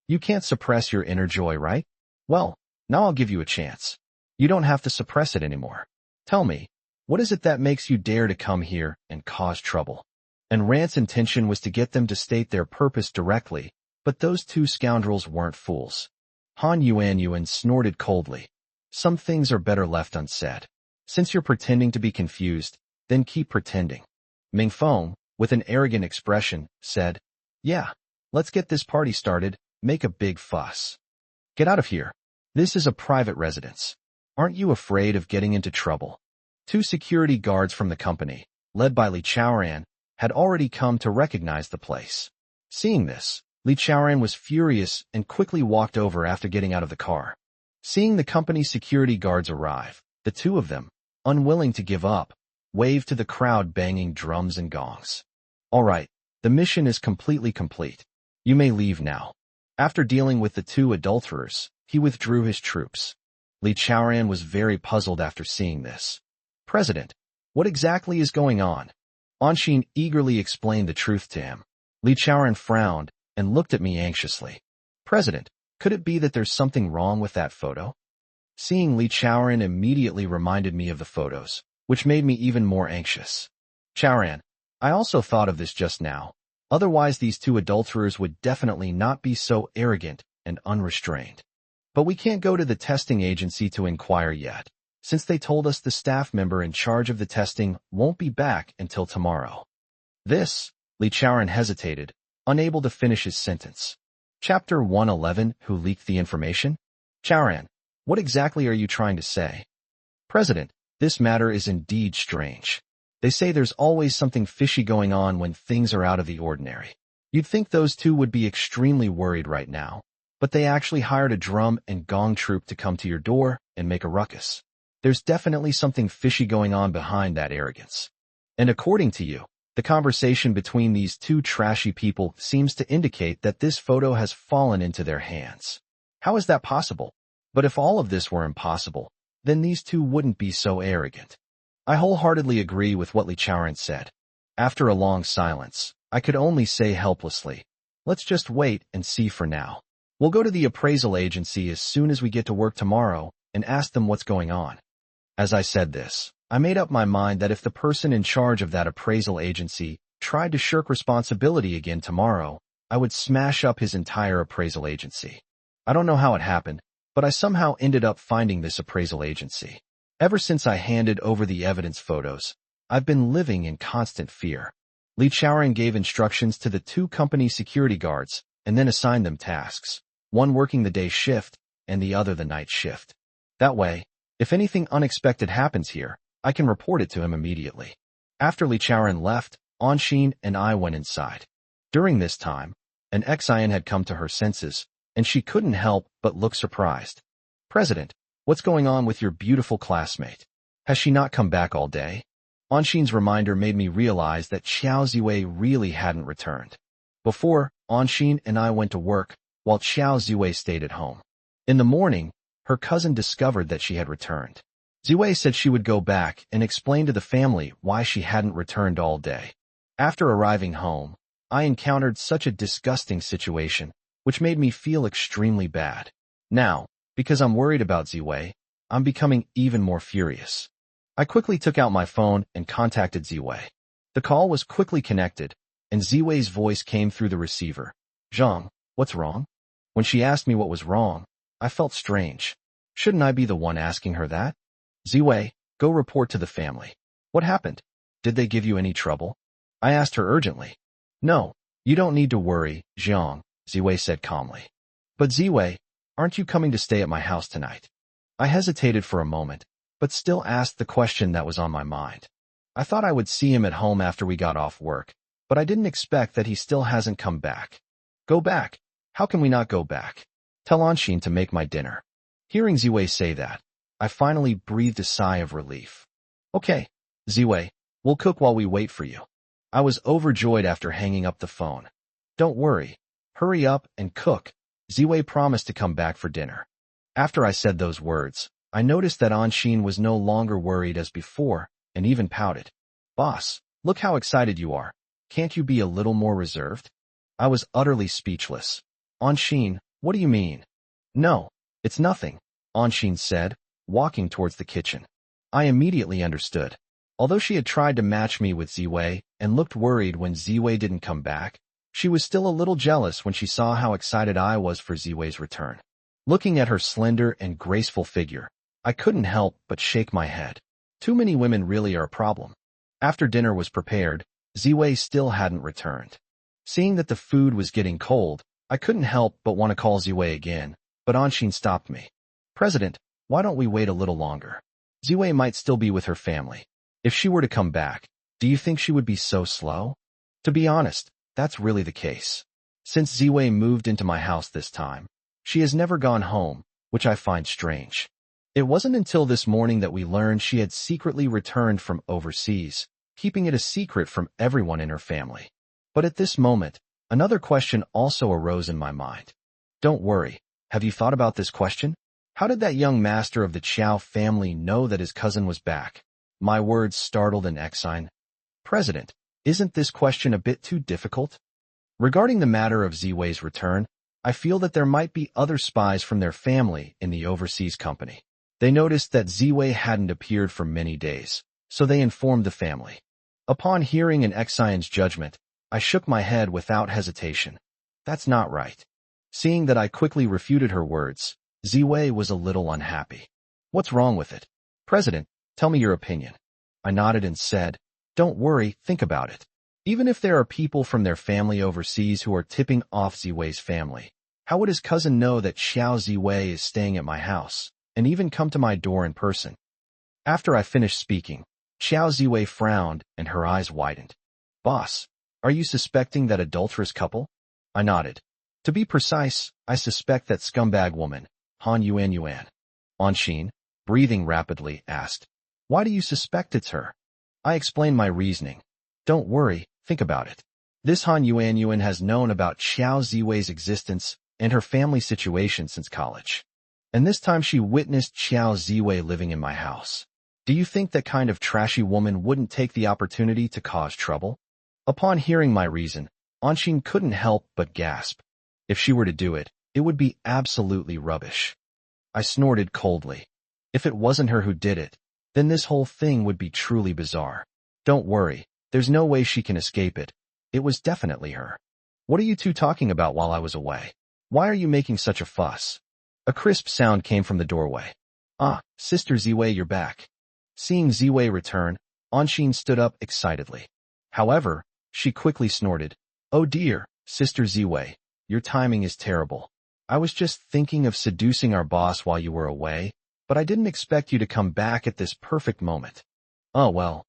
You can't suppress your inner joy, right? Well, now I'll give you a chance. You don't have to suppress it anymore. Tell me, What is it that makes you dare to come here and cause trouble? And Rand's intention was to get them to state their purpose directly, but those two scoundrels weren't fools. Han Yuan snorted coldly. Some things are better left unsaid. Since you're pretending to be confused, then keep pretending. Ming Feng, with an arrogant expression, said, "Yeah, let's get this party started, make a big fuss. Get out of here. This is a private residence. Aren't you afraid of getting into trouble?" Two security guards from the company, led by Li Chaoran, had already come to recognize the place. Seeing this, Li Chaoran was furious and quickly walked over after getting out of the car. Seeing the company's security guards arrive, the two of them, unwilling to give up, waved to the crowd banging drums and gongs. "All right, the mission is completely complete. You may leave now." After dealing with the two adulterers, he withdrew his troops. Li Chaoran was very puzzled after seeing this. "President, what exactly is going on?" Anshin eagerly explained the truth to him. Li Chaoran frowned and looked at me anxiously. "President, could it be that there's something wrong with that photo?" Seeing Li Chaoran immediately reminded me of the photos, which made me even more anxious. "Chaoran, I also thought of this just now. Otherwise these two adulterers would definitely not be so arrogant and unrestrained. But we can't go to the testing agency to inquire yet, since they told us the staff member in charge of the testing won't be back until tomorrow." Li Chaoran hesitated, unable to finish his sentence. Chapter 111, Who leaked the information? "Chaoran, what exactly are you trying to say?" "President, this matter is indeed strange. They say there's always something fishy going on when things are out of the ordinary. You'd think those two would be extremely worried right now, but they actually hired a drum and gong troupe to come to your door and make a ruckus. There's definitely something fishy going on behind that arrogance. And according to you, the conversation between these two trashy people seems to indicate that this photo has fallen into their hands. How is that possible? But if all of this were impossible, then these two wouldn't be so arrogant." I wholeheartedly agree with what Li Chaoran said. After a long silence, I could only say helplessly, "Let's just wait and see for now. We'll go to the appraisal agency as soon as we get to work tomorrow and ask them what's going on." As I said this, I made up my mind that if the person in charge of that appraisal agency tried to shirk responsibility again tomorrow, I would smash up his entire appraisal agency. I don't know how it happened, but I somehow ended up finding this appraisal agency. Ever since I handed over the evidence photos, I've been living in constant fear. Li Chaoran gave instructions to the two company security guards and then assigned them tasks, one working the day shift and the other the night shift. That way, if anything unexpected happens here, I can report it to him immediately. After Li Chaoran left, Anshin and I went inside. During this time, an Xian had come to her senses, and she couldn't help but look surprised. "President, what's going on with your beautiful classmate? Has she not come back all day?" Anshin's reminder made me realize that Xiao Ziwei really hadn't returned. Before, Anshin and I went to work, while Xiao Ziwei stayed at home. In the morning, her cousin discovered that she had returned. Ziwei said she would go back and explain to the family why she hadn't returned all day. After arriving home, I encountered such a disgusting situation, which made me feel extremely bad. Now, because I'm worried about Ziwei, I'm becoming even more furious. I quickly took out my phone and contacted Ziwei. The call was quickly connected, and Ziwei's voice came through the receiver. "Zhang, what's wrong?" When she asked me what was wrong, I felt strange. Shouldn't I be the one asking her that? "Ziwei, go report to the family. What happened? Did they give you any trouble?" I asked her urgently. "No, you don't need to worry, Zhang," Ziwei said calmly. "But Ziwei, aren't you coming to stay at my house tonight?" I hesitated for a moment, but still asked the question that was on my mind. I thought I would see him at home after we got off work, but I didn't expect that he still hasn't come back. "Go back. How can we not go back? Tell Anshin to make my dinner." Hearing Ziwei say that, I finally breathed a sigh of relief. "Okay, Ziwei, we'll cook while we wait for you." I was overjoyed after hanging up the phone. "Don't worry. Hurry up and cook." Ziwei promised to come back for dinner. After I said those words, I noticed that Anshin was no longer worried as before, and even pouted. "Boss, look how excited you are. Can't you be a little more reserved?" I was utterly speechless. "Anshin, what do you mean?" "No, it's nothing," Anshin said, walking towards the kitchen. I immediately understood. Although she had tried to match me with Ziwei and looked worried when Ziwei didn't come back, she was still a little jealous when she saw how excited I was for Ziwei's return. Looking at her slender and graceful figure, I couldn't help but shake my head. Too many women really are a problem. After dinner was prepared, Ziwei still hadn't returned. Seeing that the food was getting cold, I couldn't help but want to call Ziwei again, but Anshin stopped me. President, why don't we wait a little longer? Ziwei might still be with her family. If she were to come back, do you think she would be so slow? To be honest, that's really the case. Since Ziwei moved into my house this time, she has never gone home, which I find strange. It wasn't until this morning that we learned she had secretly returned from overseas, keeping it a secret from everyone in her family. But at this moment, another question also arose in my mind. Don't worry, have you thought about this question? How did that young master of the Chow family know that his cousin was back? My words startled an Exine. President, isn't this question a bit too difficult? Regarding the matter of Ziwei's return, I feel that there might be other spies from their family in the overseas company. They noticed that Ziwei hadn't appeared for many days, so they informed the family. Upon hearing an Exine's judgment, I shook my head without hesitation. That's not right. Seeing that I quickly refuted her words, Ziwei was a little unhappy. What's wrong with it? President, tell me your opinion. I nodded and said, don't worry, think about it. Even if there are people from their family overseas who are tipping off Ziwei's family, how would his cousin know that Xiao Ziwei is staying at my house, and even come to my door in person? After I finished speaking, Xiao Ziwei frowned and her eyes widened. Boss, are you suspecting that adulterous couple? I nodded. To be precise, I suspect that scumbag woman, Han Yuan. Anshin, breathing rapidly, asked, why do you suspect it's her? I explained my reasoning. Don't worry, think about it. This Han Yuan has known about Xiao Ziwei's existence and her family situation since college. And this time she witnessed Xiao Ziwei living in my house. Do you think that kind of trashy woman wouldn't take the opportunity to cause trouble? Upon hearing my reason, Anshin couldn't help but gasp. If she were to do it, it would be absolutely rubbish. I snorted coldly. If it wasn't her who did it, then this whole thing would be truly bizarre. Don't worry, there's no way she can escape it. It was definitely her. What are you two talking about while I was away? Why are you making such a fuss? A crisp sound came from the doorway. Ah, Sister Ziwei, you're back. Seeing Ziwei return, Anshin stood up excitedly. However, she quickly snorted. Oh dear, Sister Ziwei, your timing is terrible. I was just thinking of seducing our boss while you were away, but I didn't expect you to come back at this perfect moment. Oh well.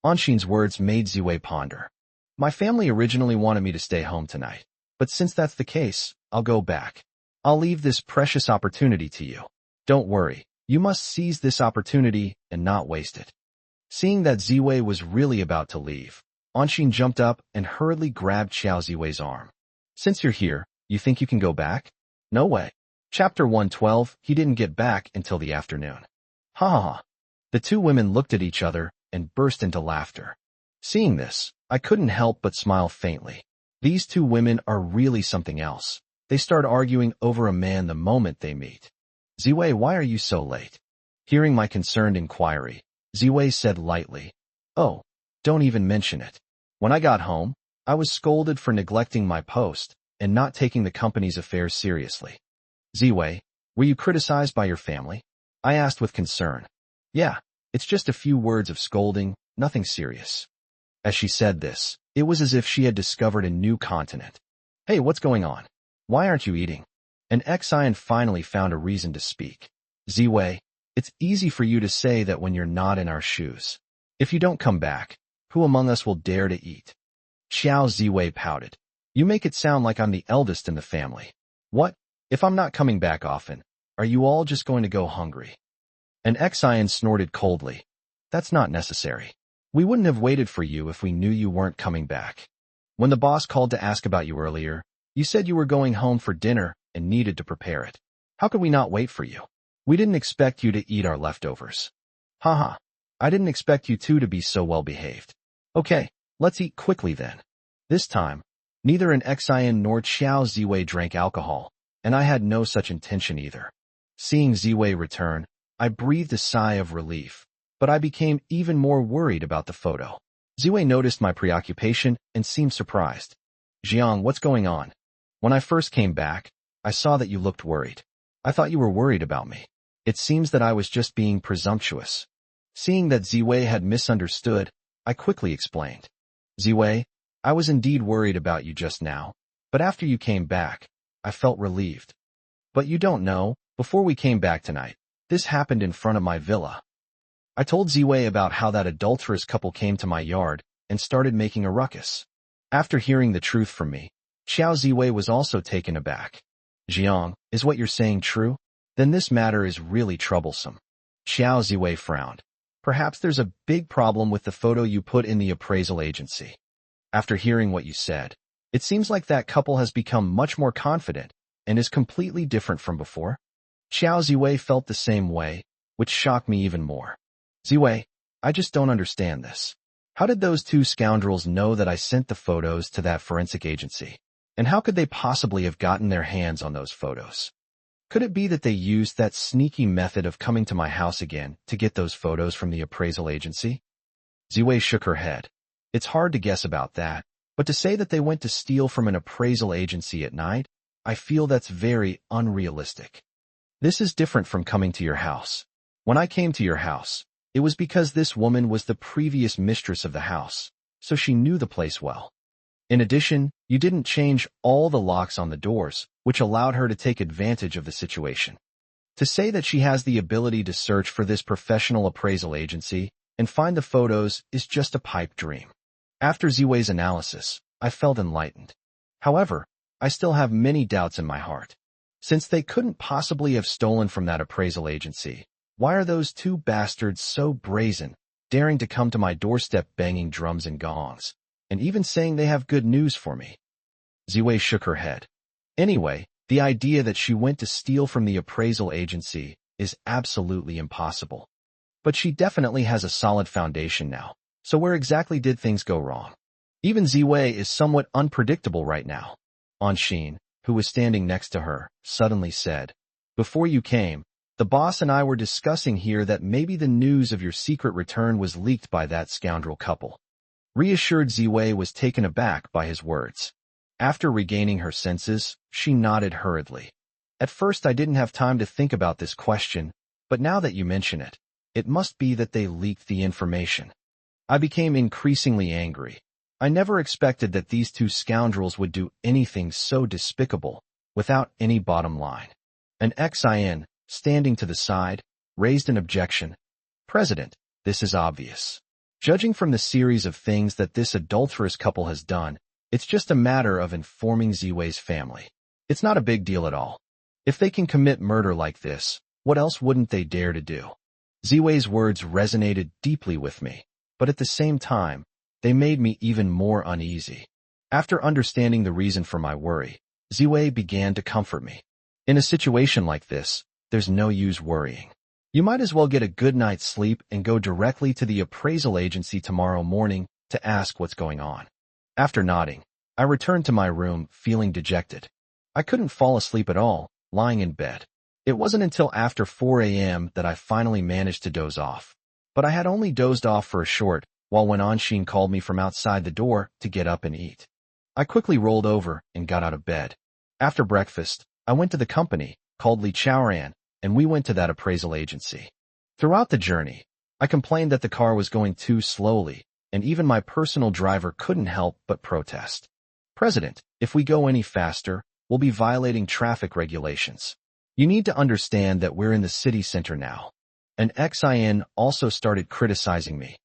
Anshin's words made Ziwei ponder. My family originally wanted me to stay home tonight, but since that's the case, I'll go back. I'll leave this precious opportunity to you. Don't worry, you must seize this opportunity and not waste it. Seeing that Ziwei was really about to leave, Anshin jumped up and hurriedly grabbed Xiao Ziwei's arm. Since you're here, you think you can go back? No way. Chapter 112, he didn't get back until the afternoon. Ha ha ha. The two women looked at each other and burst into laughter. Seeing this, I couldn't help but smile faintly. These two women are really something else. They start arguing over a man the moment they meet. Ziwei, why are you so late? Hearing my concerned inquiry, Ziwei said lightly, oh, don't even mention it. When I got home, I was scolded for neglecting my post and not taking the company's affairs seriously. Ziwei, were you criticized by your family? I asked with concern. Yeah, it's just a few words of scolding, nothing serious. As she said this, it was as if she had discovered a new continent. Hey, what's going on? Why aren't you eating? An Exine finally found a reason to speak. Ziwei, it's easy for you to say that when you're not in our shoes. If you don't come back, who among us will dare to eat? Xiao Ziwei pouted. You make it sound like I'm the eldest in the family. What? If I'm not coming back often, are you all just going to go hungry? An Exine snorted coldly. That's not necessary. We wouldn't have waited for you if we knew you weren't coming back. When the boss called to ask about you earlier, you said you were going home for dinner and needed to prepare it. How could we not wait for you? We didn't expect you to eat our leftovers. Haha. I didn't expect you two to be so well behaved. Okay, let's eat quickly then. This time, neither an Exine nor Xiao Ziwei drank alcohol, and I had no such intention either. Seeing Ziwei return, I breathed a sigh of relief. but I became even more worried about the photo. Ziwei noticed my preoccupation and seemed surprised. Jiang, what's going on? When I first came back, I saw that you looked worried. I thought you were worried about me. It seems that I was just being presumptuous. Seeing that Ziwei had misunderstood, I quickly explained. Ziwei, I was indeed worried about you just now, but after you came back, I felt relieved. But you don't know, before we came back tonight, this happened in front of my villa. I told Ziwei about how that adulterous couple came to my yard and started making a ruckus. After hearing the truth from me, Xiao Ziwei was also taken aback. Jiang, is what you're saying true? Then this matter is really troublesome. Xiao Ziwei frowned. Perhaps there's a big problem with the photo you put in the appraisal agency. After hearing what you said, it seems like that couple has become much more confident and is completely different from before. Xiao Ziwei felt the same way, which shocked me even more. Ziwei, I just don't understand this. How did those two scoundrels know that I sent the photos to that forensic agency? And how could they possibly have gotten their hands on those photos? Could it be that they used that sneaky method of coming to my house again to get those photos from the appraisal agency? Ziwei shook her head. It's hard to guess about that, but to say that they went to steal from an appraisal agency at night, I feel that's very unrealistic. This is different from coming to your house. When I came to your house, it was because this woman was the previous mistress of the house, so she knew the place well. In addition, you didn't change all the locks on the doors, which allowed her to take advantage of the situation. To say that she has the ability to search for this professional appraisal agency and find the photos is just a pipe dream. After Ziwei's analysis, I felt enlightened. However, I still have many doubts in my heart. Since they couldn't possibly have stolen from that appraisal agency, why are those two bastards so brazen, daring to come to my doorstep banging drums and gongs, and even saying they have good news for me? Ziwei shook her head. Anyway, the idea that she went to steal from the appraisal agency is absolutely impossible. But she definitely has a solid foundation now, so where exactly did things go wrong? Even Ziwei is somewhat unpredictable right now. Anshin, who was standing next to her, suddenly said, Before you came, the boss and I were discussing here that maybe the news of your secret return was leaked by that scoundrel couple. Reassured, Ziwei was taken aback by his words. After regaining her senses, she nodded hurriedly. At first I didn't have time to think about this question, but now that you mention it, it must be that they leaked the information. I became increasingly angry. I never expected that these two scoundrels would do anything so despicable, without any bottom line. An XIN, standing to the side, raised an objection. President, this is obvious. Judging from the series of things that this adulterous couple has done, it's just a matter of informing Ziwei's family. It's not a big deal at all. If they can commit murder like this, what else wouldn't they dare to do? Ziwei's words resonated deeply with me, but at the same time, they made me even more uneasy. After understanding the reason for my worry, Ziwei began to comfort me. In a situation like this, there's no use worrying. You might as well get a good night's sleep and go directly to the appraisal agency tomorrow morning to ask what's going on. After nodding, I returned to my room feeling dejected. I couldn't fall asleep at all, lying in bed. It wasn't until after 4 a.m. that I finally managed to doze off. But I had only dozed off for a short while when Anshin called me from outside the door to get up and eat. I quickly rolled over and got out of bed. After breakfast, I went to the company, called Li Chaoran, and we went to that appraisal agency. Throughout the journey, I complained that the car was going too slowly, and even my personal driver couldn't help but protest. President, if we go any faster, we'll be violating traffic regulations. You need to understand that we're in the city center now. An XIN also started criticizing me.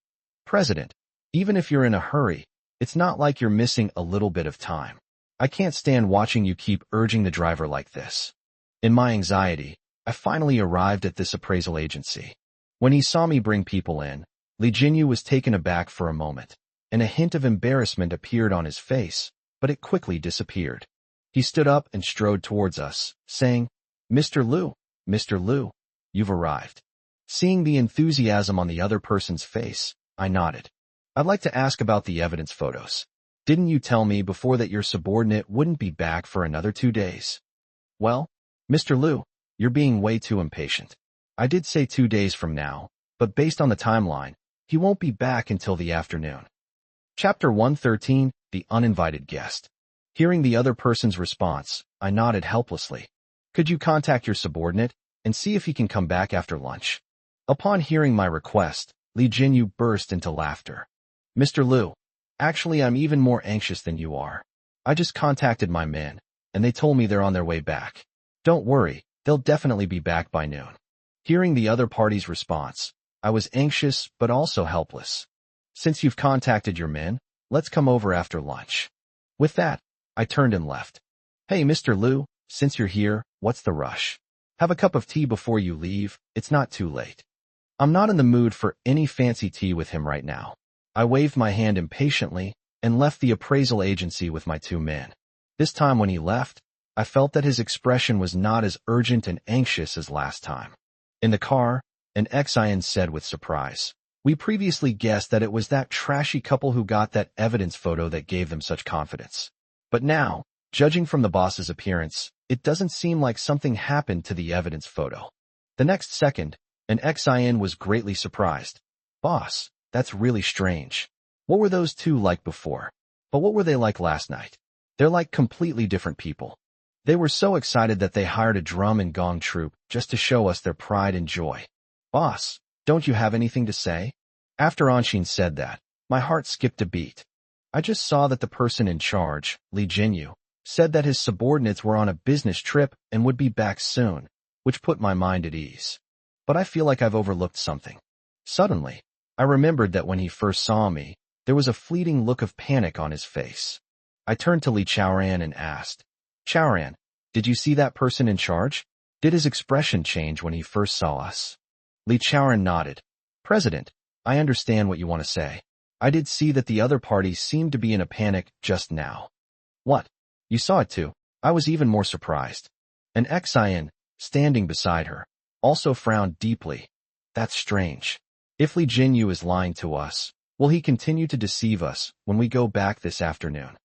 President, even if you're in a hurry, it's not like you're missing a little bit of time. I can't stand watching you keep urging the driver like this. In my anxiety, I finally arrived at this appraisal agency. When he saw me bring people in, Li Jinyu was taken aback for a moment, and a hint of embarrassment appeared on his face, but it quickly disappeared. He stood up and strode towards us, saying, Mr. Liu, you've arrived. Seeing the enthusiasm on the other person's face, I nodded. I'd like to ask about the evidence photos. Didn't you tell me before that your subordinate wouldn't be back for another 2 days? Well, Mr. Liu, you're being way too impatient. I did say 2 days from now, but based on the timeline, he won't be back until the afternoon. Chapter 113, The Uninvited Guest. Hearing the other person's response, I nodded helplessly. Could you contact your subordinate and see if he can come back after lunch? Upon hearing my request, Li Jinyu burst into laughter. Mr. Liu, actually I'm even more anxious than you are. I just contacted my men, and they told me they're on their way back. Don't worry, they'll definitely be back by noon. Hearing the other party's response, I was anxious but also helpless. Since you've contacted your men, let's come over after lunch. With that, I turned and left. Hey, Mr. Liu, since you're here, what's the rush? Have a cup of tea before you leave, it's not too late. I'm not in the mood for any fancy tea with him right now. I waved my hand impatiently and left the appraisal agency with my 2 men. This time when he left, I felt that his expression was not as urgent and anxious as last time. In the car, an Xian said with surprise, we previously guessed that it was that trashy couple who got that evidence photo that gave them such confidence. But now, judging from the boss's appearance, it doesn't seem like something happened to the evidence photo. The next second, an Xian was greatly surprised. Boss, that's really strange. What were those 2 like before? But what were they like last night? They're like completely different people. They were so excited that they hired a drum and gong troupe just to show us their pride and joy. Boss, don't you have anything to say? After Anshin said that, my heart skipped a beat. I just saw that the person in charge, Li Jinyu, said that his subordinates were on a business trip and would be back soon, which put my mind at ease. But I feel like I've overlooked something. Suddenly, I remembered that when he first saw me, there was a fleeting look of panic on his face. I turned to Li Chaoran and asked, Chaoran, did you see that person in charge? Did his expression change when he first saw us? Li Chaoran nodded. President, I understand what you want to say. I did see that the other party seemed to be in a panic just now. What? You saw it too? I was even more surprised. An Xian, standing beside her, also frowned deeply. That's strange. If Li Jinyu is lying to us, will he continue to deceive us when we go back this afternoon?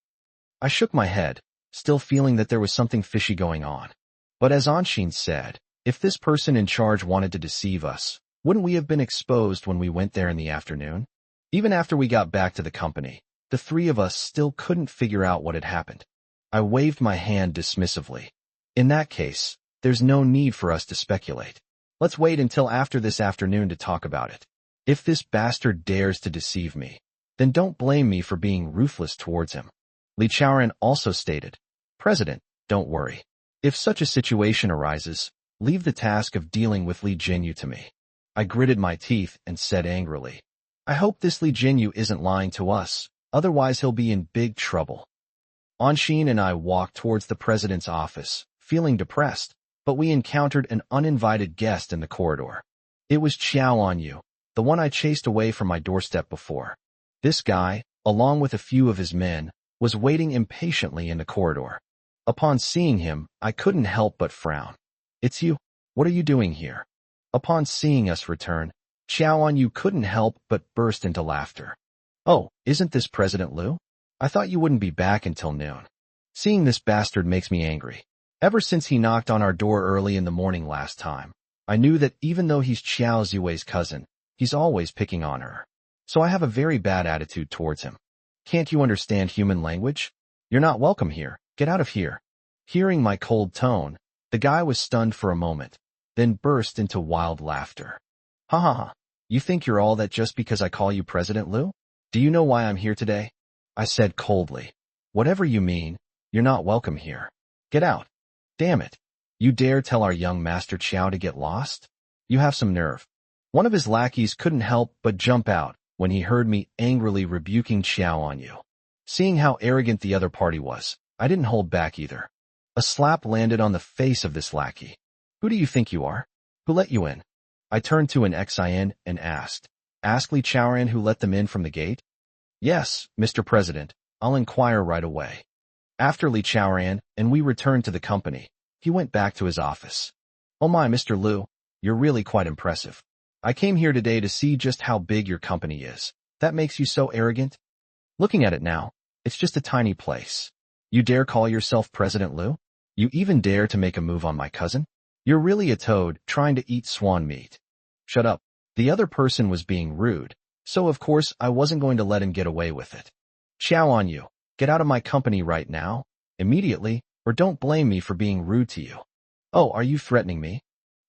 I shook my head, still feeling that there was something fishy going on. But as Anshin said, if this person in charge wanted to deceive us, wouldn't we have been exposed when we went there in the afternoon? Even after we got back to the company, the 3 of us still couldn't figure out what had happened. I waved my hand dismissively. In that case, there's no need for us to speculate. Let's wait until after this afternoon to talk about it. If this bastard dares to deceive me, then don't blame me for being ruthless towards him. Li Chaoran also stated, President, don't worry. If such a situation arises, leave the task of dealing with Li Jinyu to me. I gritted my teeth and said angrily, I hope this Li Jinyu isn't lying to us, otherwise he'll be in big trouble. Anshin and I walked towards the president's office, feeling depressed, but we encountered an uninvited guest in the corridor. It was Qiao Anyu, the one I chased away from my doorstep before. This guy, along with a few of his men, was waiting impatiently in the corridor. Upon seeing him, I couldn't help but frown. It's you? What are you doing here? Upon seeing us return, Qiao Anyu couldn't help but burst into laughter. Oh, isn't this President Liu? I thought you wouldn't be back until noon. Seeing this bastard makes me angry. Ever since he knocked on our door early in the morning last time, I knew that even though he's Qiao Ziwei's cousin, he's always picking on her. So I have a very bad attitude towards him. Can't you understand human language? You're not welcome here. Get out of here. Hearing my cold tone, the guy was stunned for a moment, then burst into wild laughter. Ha ha ha. You think you're all that just because I call you President Liu? Do you know why I'm here today? I said coldly. Whatever you mean, you're not welcome here. Get out. Damn it. You dare tell our young master Qiao to get lost? You have some nerve. One of his lackeys couldn't help but jump out when he heard me angrily rebuking Qiao Anyu. Seeing how arrogant the other party was, I didn't hold back either. A slap landed on the face of this lackey. Who do you think you are? Who let you in? I turned to an Xian and asked. Ask Li Chaoran who let them in from the gate? Yes, Mr. President, I'll inquire right away. After Li Chaoran and we returned to the company, he went back to his office. Oh my, Mr. Liu, you're really quite impressive. I came here today to see just how big your company is. That makes you so arrogant? Looking at it now, it's just a tiny place. You dare call yourself President Liu? You even dare to make a move on my cousin? You're really a toad trying to eat swan meat. Shut up. The other person was being rude, so of course I wasn't going to let him get away with it. Chow on you. Get out of my company right now, immediately, or don't blame me for being rude to you. Oh, are you threatening me?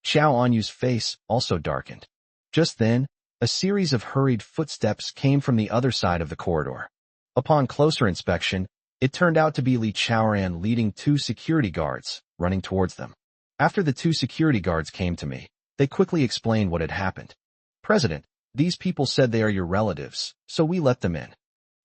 Xiao Anyu's face also darkened. Just then, a series of hurried footsteps came from the other side of the corridor. Upon closer inspection, it turned out to be Li Chaoran leading 2 security guards, running towards them. After the 2 security guards came to me, they quickly explained what had happened. President, these people said they are your relatives, so we let them in.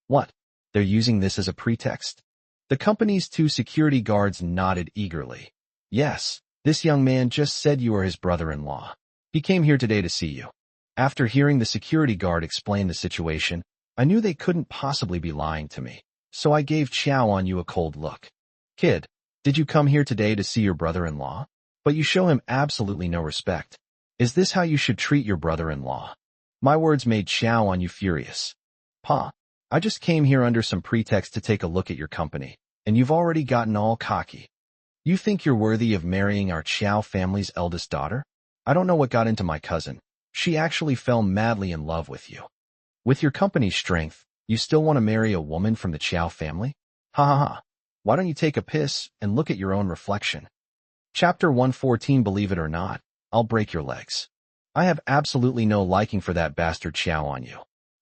What? They're using this as a pretext? The company's 2 security guards nodded eagerly. Yes, this young man just said you are his brother-in-law. He came here today to see you. After hearing the security guard explain the situation, I knew they couldn't possibly be lying to me, so I gave Chow on you a cold look. Kid, did you come here today to see your brother-in-law? But you show him absolutely no respect. Is this how you should treat your brother-in-law? My words made Chow on you furious. Pa, I just came here under some pretext to take a look at your company, and you've already gotten all cocky. You think you're worthy of marrying our Chow family's eldest daughter? I don't know what got into my cousin. She actually fell madly in love with you. With your company's strength, you still want to marry a woman from the Chow family? Ha ha ha. Why don't you take a piss and look at your own reflection? Chapter 114. Believe it or not, I'll break your legs. I have absolutely no liking for that bastard Chow on you.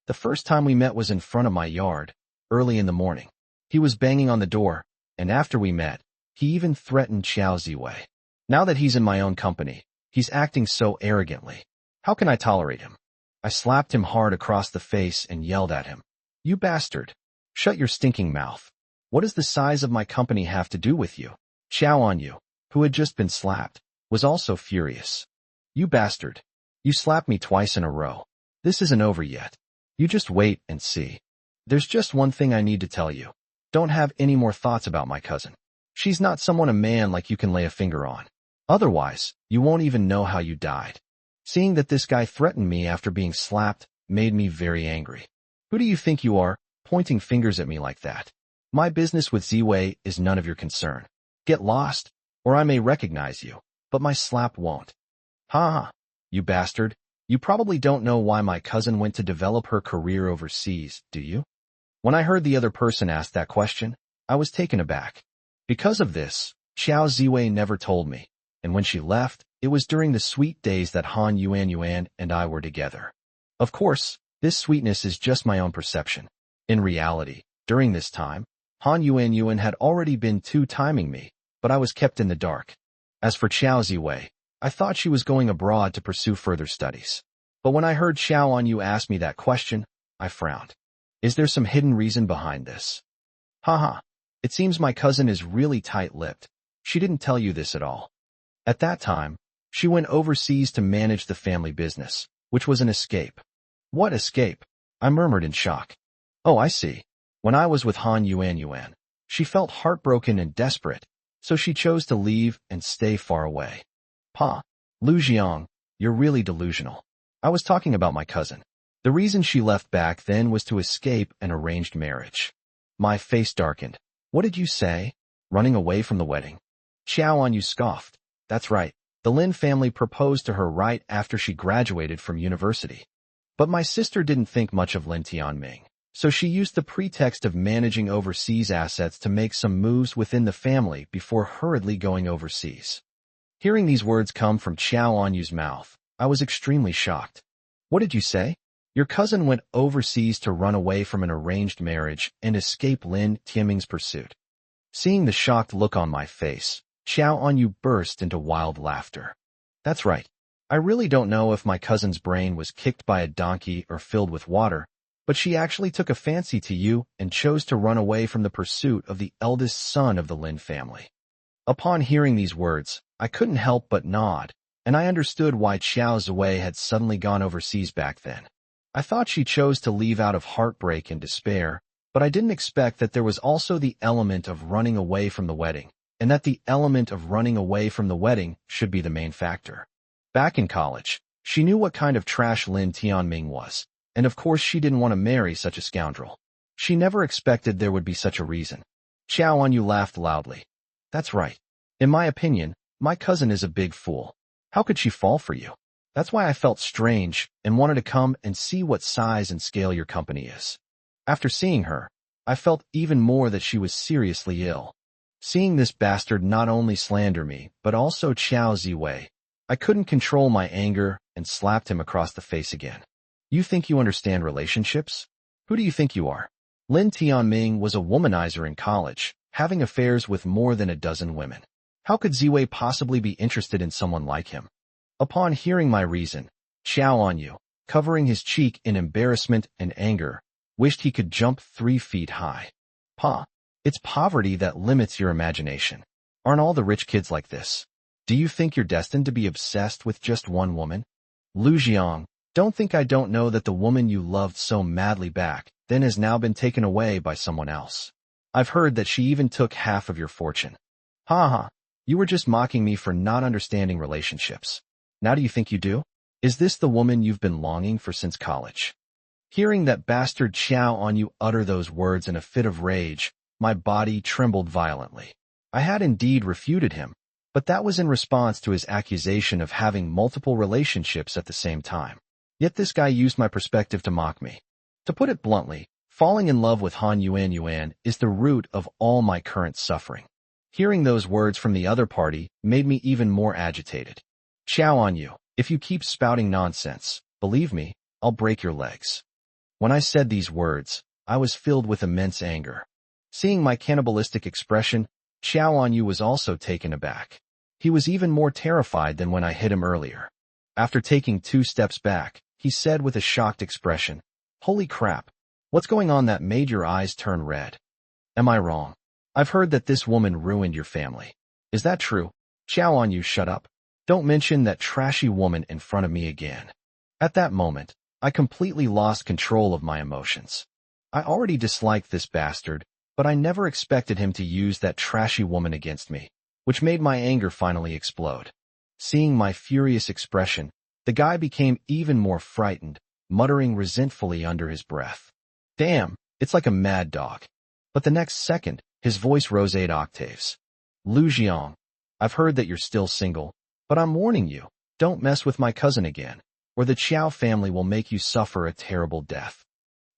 The first time we met was in front of my yard, early in the morning. He was banging on the door, and after we met, he even threatened Xiao Ziwei. Now that he's in my own company, he's acting so arrogantly. How can I tolerate him? I slapped him hard across the face and yelled at him. You bastard! Shut your stinking mouth. What does the size of my company have to do with you? Xiao on you, who had just been slapped, was also furious. You bastard! You slapped me twice in a row. This isn't over yet. You just wait and see. There's just one thing I need to tell you. Don't have any more thoughts about my cousin. She's not someone a man like you can lay a finger on. Otherwise, you won't even know how you died. Seeing that this guy threatened me after being slapped made me very angry. Who do you think you are, pointing fingers at me like that? My business with Ziwei is none of your concern. Get lost, or I may recognize you, but my slap won't. Ha ha, you bastard. You probably don't know why my cousin went to develop her career overseas, do you? When I heard the other person ask that question, I was taken aback. Because of this, Xiao Ziwei never told me, and when she left, it was during the sweet days that Han Yuan and I were together. Of course, this sweetness is just my own perception. In reality, during this time, Han Yuan had already been two-timing me, but I was kept in the dark. As for Xiao Ziwei, I thought she was going abroad to pursue further studies. But when I heard Xiao Anyu ask me that question, I frowned. Is there some hidden reason behind this? Haha, it seems my cousin is really tight-lipped. She didn't tell you this at all. At that time, she went overseas to manage the family business, which was an escape. What escape? I murmured in shock. Oh, I see. When I was with Han Yuan, she felt heartbroken and desperate, so she chose to leave and stay far away. Pa, Lu Jiang, you're really delusional. I was talking about my cousin. The reason she left back then was to escape an arranged marriage. My face darkened. What did you say? Running away from the wedding? Xiao Anyu scoffed. That's right. The Lin family proposed to her right after she graduated from university. But my sister didn't think much of Lin Tianming, so she used the pretext of managing overseas assets to make some moves within the family before hurriedly going overseas. Hearing these words come from Xiao Anyu's mouth, I was extremely shocked. What did you say? Your cousin went overseas to run away from an arranged marriage and escape Lin Tianming's pursuit. Seeing the shocked look on my face, Xiao Anyu burst into wild laughter. That's right. I really don't know if my cousin's brain was kicked by a donkey or filled with water, but she actually took a fancy to you and chose to run away from the pursuit of the eldest son of the Lin family. Upon hearing these words, I couldn't help but nod, and I understood why Xiao Ziwei had suddenly gone overseas back then. I thought she chose to leave out of heartbreak and despair, but I didn't expect that there was also the element of running away from the wedding, and that the element of running away from the wedding should be the main factor. Back in college, she knew what kind of trash Lin Tianming was, and of course she didn't want to marry such a scoundrel. She never expected there would be such a reason. Xiao Anyu laughed loudly. That's right. In my opinion, my cousin is a big fool. How could she fall for you? That's why I felt strange and wanted to come and see what size and scale your company is. After seeing her, I felt even more that she was seriously ill. Seeing this bastard not only slander me, but also Qiao Ziwei, I couldn't control my anger and slapped him across the face again. You think you understand relationships? Who do you think you are? Lin Tianming was a womanizer in college, having affairs with more than a dozen women. How could Ziwei possibly be interested in someone like him? Upon hearing my reason, Xiao Anyu, covering his cheek in embarrassment and anger, wished he could jump 3 feet high. Pa, it's poverty that limits your imagination. Aren't all the rich kids like this? Do you think you're destined to be obsessed with just one woman? Lu Jiang, don't think I don't know that the woman you loved so madly back then has now been taken away by someone else. I've heard that she even took half of your fortune. Ha ha, you were just mocking me for not understanding relationships. Now do you think you do? Is this the woman you've been longing for since college? Hearing that bastard Xiao Anyu utter those words in a fit of rage, my body trembled violently. I had indeed refuted him, but that was in response to his accusation of having multiple relationships at the same time. Yet this guy used my perspective to mock me. To put it bluntly, falling in love with Han Yuan is the root of all my current suffering. Hearing those words from the other party made me even more agitated. Xiao Anyu, if you keep spouting nonsense, believe me, I'll break your legs. When I said these words, I was filled with immense anger. Seeing my cannibalistic expression, Xiao Anyu was also taken aback. He was even more terrified than when I hit him earlier. After taking 2 steps back, he said with a shocked expression, "Holy crap! What's going on that made your eyes turn red? Am I wrong? I've heard that this woman ruined your family. Is that true? Xiao Anyu, shut up. Don't mention that trashy woman in front of me again." At that moment, I completely lost control of my emotions. I already disliked this bastard, but I never expected him to use that trashy woman against me, which made my anger finally explode. Seeing my furious expression, the guy became even more frightened, muttering resentfully under his breath. Damn, it's like a mad dog. But the next second, his voice rose 8 octaves. Lu Jiang, I've heard that you're still single, but I'm warning you, don't mess with my cousin again, or the Qiao family will make you suffer a terrible death.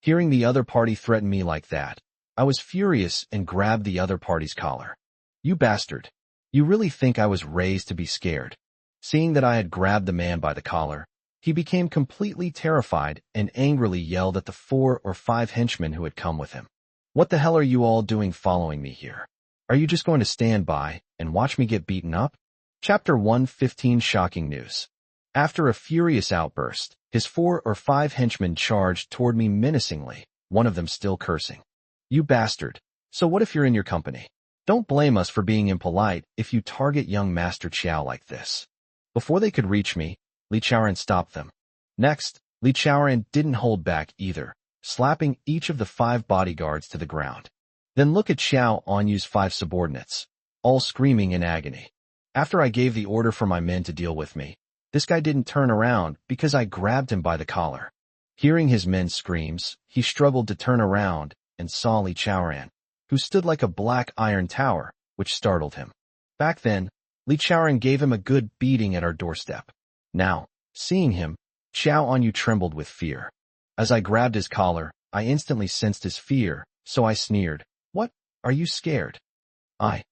Hearing the other party threaten me like that, I was furious and grabbed the other party's collar. You bastard. You really think I was raised to be scared? Seeing that I had grabbed the man by the collar, he became completely terrified and angrily yelled at the 4 or 5 henchmen who had come with him. What the hell are you all doing following me here? Are you just going to stand by and watch me get beaten up? Chapter 115 Shocking News. After a furious outburst, his 4 or 5 henchmen charged toward me menacingly, one of them still cursing. You bastard. So what if you're in your company? Don't blame us for being impolite if you target young Master Qiao like this. Before they could reach me, Li Chaoran stopped them. Next, Li Chaoran didn't hold back either, slapping each of the 5 bodyguards to the ground. Then look at Xiao Anyu's 5 subordinates, all screaming in agony. After I gave the order for my men to deal with me, this guy didn't turn around because I grabbed him by the collar. Hearing his men's screams, he struggled to turn around and saw Li Chaoran, who stood like a black iron tower, which startled him. Back then, Li Chaoran gave him a good beating at our doorstep. Now, seeing him, Xiao Anyu trembled with fear. As I grabbed his collar, I instantly sensed his fear, so I sneered. What? Are you scared? I'm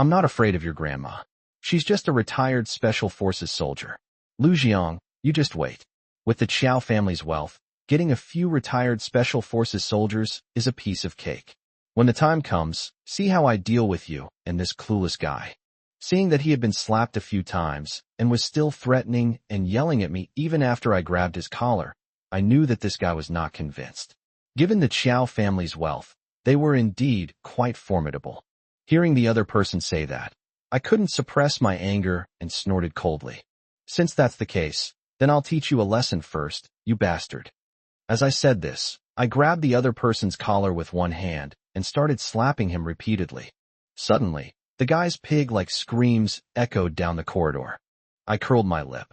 not afraid of your grandma. She's just a retired Special Forces soldier. Lu Jiang, you just wait. With the Qiao family's wealth, getting a few retired Special Forces soldiers is a piece of cake. When the time comes, see how I deal with you and this clueless guy. Seeing that he had been slapped a few times and was still threatening and yelling at me even after I grabbed his collar, I knew that this guy was not convinced. Given the Qiao family's wealth, they were indeed quite formidable. Hearing the other person say that, I couldn't suppress my anger and snorted coldly. Since that's the case, then I'll teach you a lesson first, you bastard. As I said this, I grabbed the other person's collar with one hand and started slapping him repeatedly. Suddenly, the guy's pig-like screams echoed down the corridor. I curled my lip.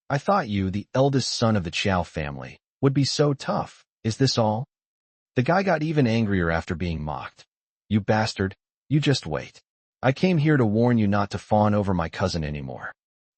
I thought you, the eldest son of the Qiao family, would be so tough. Is this all? The guy got even angrier after being mocked. You bastard, you just wait. I came here to warn you not to fawn over my cousin anymore.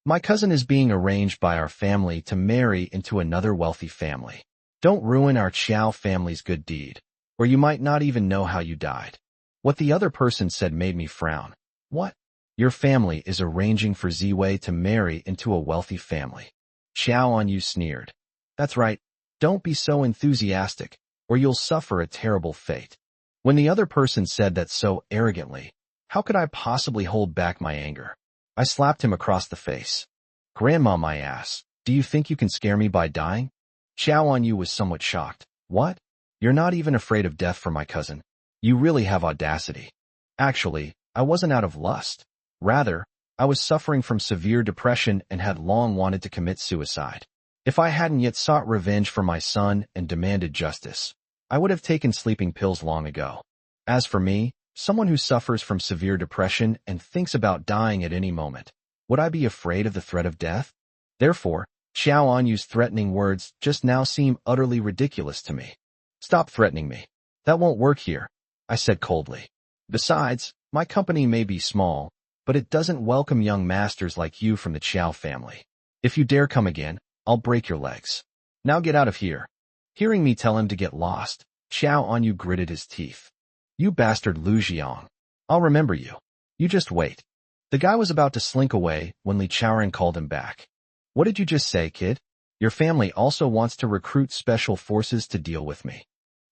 My cousin is being arranged by our family to marry into another wealthy family. Don't ruin our Qiao family's good deed, or you might not even know how you died. What the other person said made me frown. What? Your family is arranging for Ziwei to marry into a wealthy family. Xiao Anyu sneered. That's right. Don't be so enthusiastic, or you'll suffer a terrible fate. When the other person said that so arrogantly, how could I possibly hold back my anger? I slapped him across the face. Grandma, my ass, do you think you can scare me by dying? Xiao Anyu was somewhat shocked. What? You're not even afraid of death for my cousin. You really have audacity. Actually, I wasn't out of lust. Rather, I was suffering from severe depression and had long wanted to commit suicide. If I hadn't yet sought revenge for my son and demanded justice, I would have taken sleeping pills long ago. As for me, someone who suffers from severe depression and thinks about dying at any moment, would I be afraid of the threat of death? Therefore, Xiao Anyu's threatening words just now seem utterly ridiculous to me. Stop threatening me. That won't work here, I said coldly. Besides, my company may be small, but it doesn't welcome young masters like you from the Qiao family. If you dare come again, I'll break your legs. Now get out of here. Hearing me tell him to get lost, Xiao Anyu gritted his teeth. You bastard Lu Jiang. I'll remember you. You just wait. The guy was about to slink away when Li Chaoran called him back. What did you just say, kid? Your family also wants to recruit special forces to deal with me.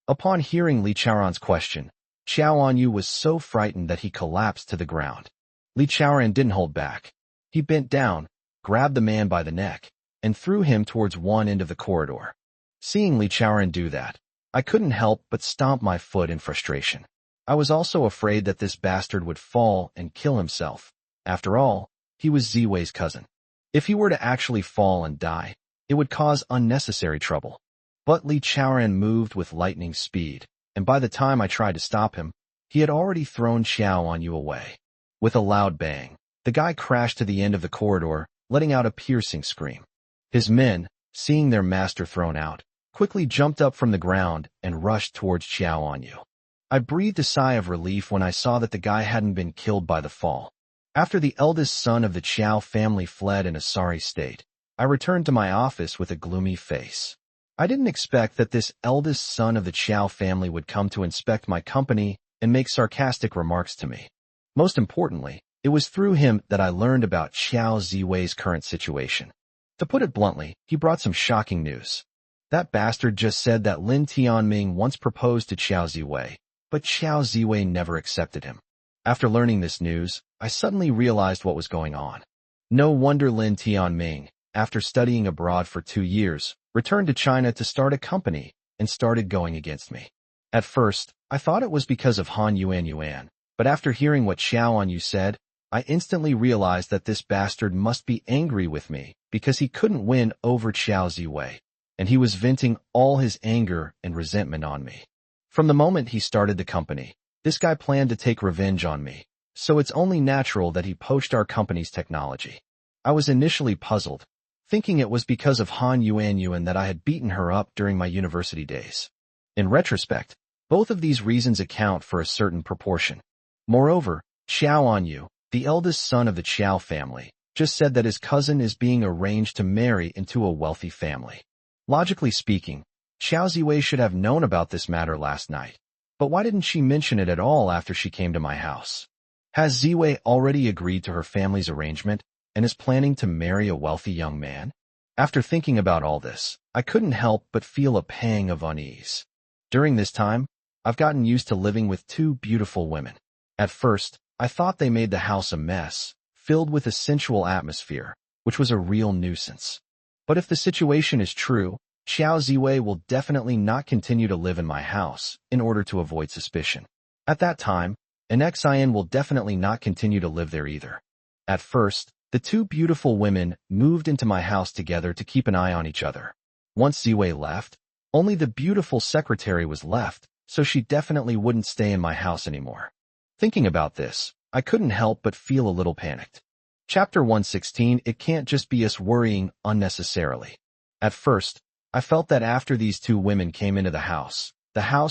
Upon hearing Li Chaoran's question, Xiao Anyu was so frightened that he collapsed to the ground. Li Chaoran didn't hold back. He bent down, grabbed the man by the neck, and threw him towards one end of the corridor. Seeing Li Chaoran do that, I couldn't help but stomp my foot in frustration. I was also afraid that this bastard would fall and kill himself. After all, he was Ziwei's cousin. If he were to actually fall and die, it would cause unnecessary trouble. But Li Chaoran moved with lightning speed, and by the time I tried to stop him, he had already thrown Xiao Anyu away. With a loud bang, the guy crashed to the end of the corridor, letting out a piercing scream. His men, seeing their master thrown out, quickly jumped up from the ground and rushed towards Xiao Anyu. I breathed a sigh of relief when I saw that the guy hadn't been killed by the fall. After the eldest son of the Qiao family fled in a sorry state, I returned to my office with a gloomy face. I didn't expect that this eldest son of the Qiao family would come to inspect my company and make sarcastic remarks to me. Most importantly, it was through him that I learned about Xiao Ziwei's current situation. To put it bluntly, he brought some shocking news. That bastard just said that Lin Tianming once proposed to Xiao Ziwei, but Xiao Ziwei never accepted him. After learning this news, I suddenly realized what was going on. No wonder Lin Tianming, after studying abroad for 2 years, returned to China to start a company and started going against me. At first, I thought it was because of Han Yuan, but after hearing what Xiao Anyu said, I instantly realized that this bastard must be angry with me because he couldn't win over Xiao Ziwei, and he was venting all his anger and resentment on me. From the moment he started the company, this guy planned to take revenge on me, so it's only natural that he poached our company's technology. I was initially puzzled, thinking it was because of Han Yuan that I had beaten her up during my university days. In retrospect, both of these reasons account for a certain proportion. Moreover, Xiao Anyu, the eldest son of the Qiao family, just said that his cousin is being arranged to marry into a wealthy family. Logically speaking, Xiao Ziwei should have known about this matter last night. But why didn't she mention it at all after she came to my house? Has Ziwei already agreed to her family's arrangement and is planning to marry a wealthy young man? After thinking about all this, I couldn't help but feel a pang of unease. During this time, I've gotten used to living with 2 beautiful women. At first, I thought they made the house a mess, filled with a sensual atmosphere, which was a real nuisance. But if the situation is true, Xiao Ziwei will definitely not continue to live in my house in order to avoid suspicion. At that time, an Xian will definitely not continue to live there either. At first, the 2 beautiful women moved into my house together to keep an eye on each other. Once Ziwei left, only the beautiful secretary was left, so she definitely wouldn't stay in my house anymore. Thinking about this, I couldn't help but feel a little panicked. Chapter 116. It can't just be us worrying unnecessarily. At first, I felt that after these 2 women came into the house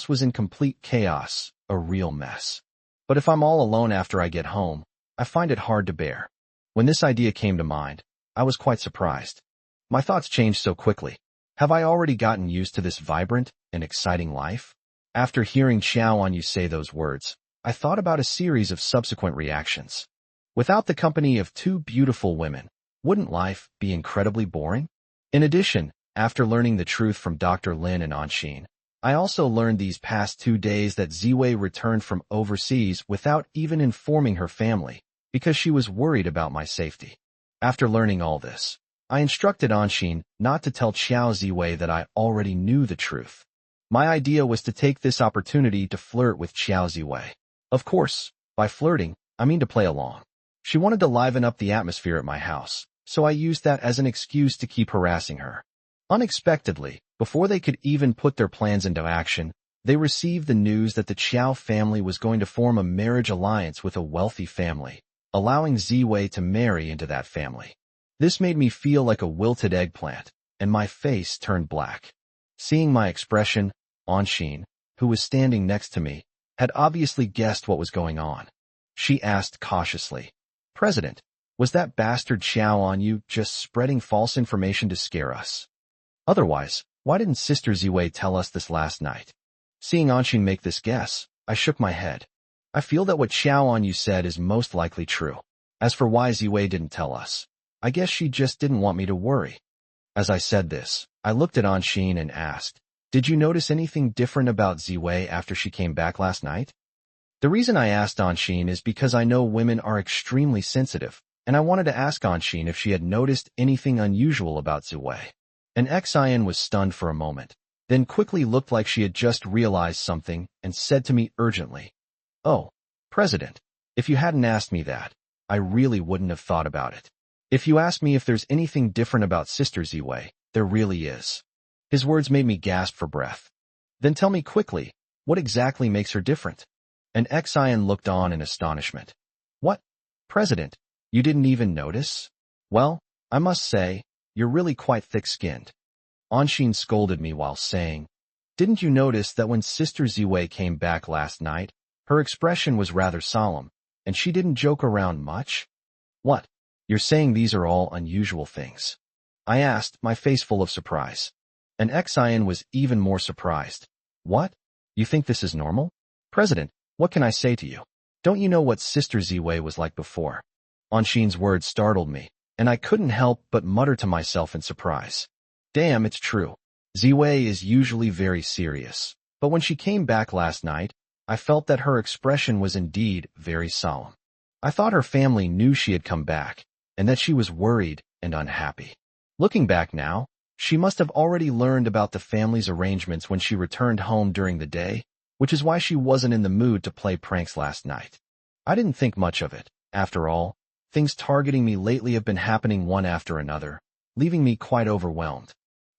was in complete chaos, a real mess. But if I'm all alone after I get home, I find it hard to bear. When this idea came to mind, I was quite surprised. My thoughts changed so quickly. Have I already gotten used to this vibrant and exciting life? After hearing Xiao Anyu say those words, I thought about a series of subsequent reactions. Without the company of two beautiful women, wouldn't life be incredibly boring? In addition, after learning the truth from Dr. Lin and Anshin, I also learned these past 2 days that Ziwei returned from overseas without even informing her family, because she was worried about my safety. After learning all this, I instructed Anshin not to tell Xiao Ziwei that I already knew the truth. My idea was to take this opportunity to flirt with Xiao Ziwei. Of course, by flirting, I mean to play along. She wanted to liven up the atmosphere at my house, so I used that as an excuse to keep harassing her. Unexpectedly, before they could even put their plans into action, they received the news that the Qiao family was going to form a marriage alliance with a wealthy family, allowing Ziwei to marry into that family. This made me feel like a wilted eggplant, and my face turned black. Seeing my expression, Anshin, who was standing next to me, had obviously guessed what was going on. She asked cautiously, "President, was that bastard Xiao Anyu just spreading false information to scare us? Otherwise, why didn't Sister Ziwei tell us this last night?" Seeing Anshin make this guess, I shook my head. I feel that what Xiao Anyu said is most likely true. As for why Ziwei didn't tell us, I guess she just didn't want me to worry. As I said this, I looked at Anshin and asked, "Did you notice anything different about Ziwei after she came back last night?" The reason I asked Anshin is because I know women are extremely sensitive, and I wanted to ask Anshin if she had noticed anything unusual about Ziwei. And Xian was stunned for a moment, then quickly looked like she had just realized something and said to me urgently, "Oh, President, if you hadn't asked me that, I really wouldn't have thought about it. If you ask me if there's anything different about Sister Ziwei, there really is." His words made me gasp for breath. "Then tell me quickly, what exactly makes her different?" And Xian looked on in astonishment. "What? President, you didn't even notice? Well, I must say, you're really quite thick-skinned." Anshin scolded me while saying, "Didn't you notice that when Sister Ziwei came back last night, her expression was rather solemn, and she didn't joke around much?" "What? You're saying these are all unusual things?" I asked, my face full of surprise. And Xian was even more surprised. "What? You think this is normal? President, what can I say to you? Don't you know what Sister Ziwei was like before?" Anshin's words startled me, and I couldn't help but mutter to myself in surprise. Damn, it's true. Ziwei is usually very serious, but when she came back last night, I felt that her expression was indeed very solemn. I thought her family knew she had come back, and that she was worried and unhappy. Looking back now, she must have already learned about the family's arrangements when she returned home during the day, which is why she wasn't in the mood to play pranks last night. I didn't think much of it. After all, things targeting me lately have been happening one after another, leaving me quite overwhelmed.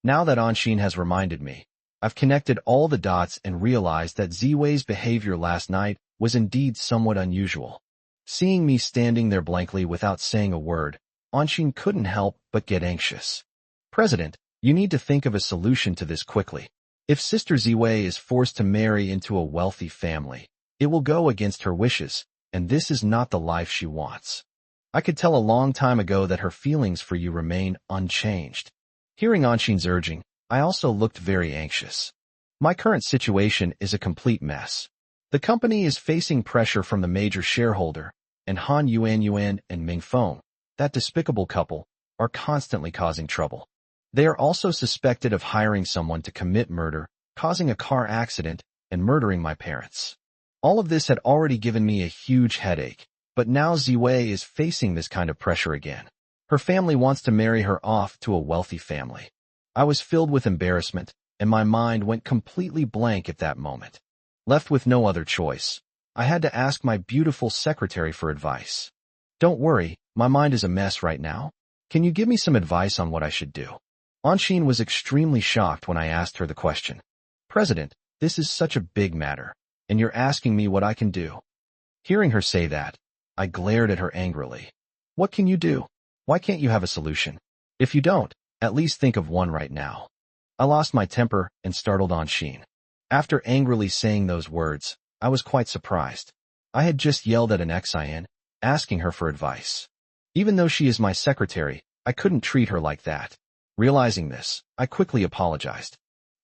Now that Anshin has reminded me, I've connected all the dots and realized that Ziwei's behavior last night was indeed somewhat unusual. Seeing me standing there blankly without saying a word, Anshin couldn't help but get anxious. "President, you need to think of a solution to this quickly. If Sister Ziwei is forced to marry into a wealthy family, it will go against her wishes, and this is not the life she wants. I could tell a long time ago that her feelings for you remain unchanged." Hearing Anshin's urging, I also looked very anxious. My current situation is a complete mess. The company is facing pressure from the major shareholder, and Han Yuan and Ming Feng, that despicable couple, are constantly causing trouble. They are also suspected of hiring someone to commit murder, causing a car accident, and murdering my parents. All of this had already given me a huge headache, but now Ziwei is facing this kind of pressure again. Her family wants to marry her off to a wealthy family. I was filled with embarrassment, and my mind went completely blank at that moment. Left with no other choice, I had to ask my beautiful secretary for advice. "Don't worry, my mind is a mess right now. Can you give me some advice on what I should do?" Anshin was extremely shocked when I asked her the question. "President, this is such a big matter, and you're asking me what I can do." Hearing her say that, I glared at her angrily. "What can you do? Why can't you have a solution? If you don't, at least think of one right now." I lost my temper and startled Anshin. After angrily saying those words, I was quite surprised. I had just yelled at an Xian, asking her for advice. Even though she is my secretary, I couldn't treat her like that. Realizing this, I quickly apologized.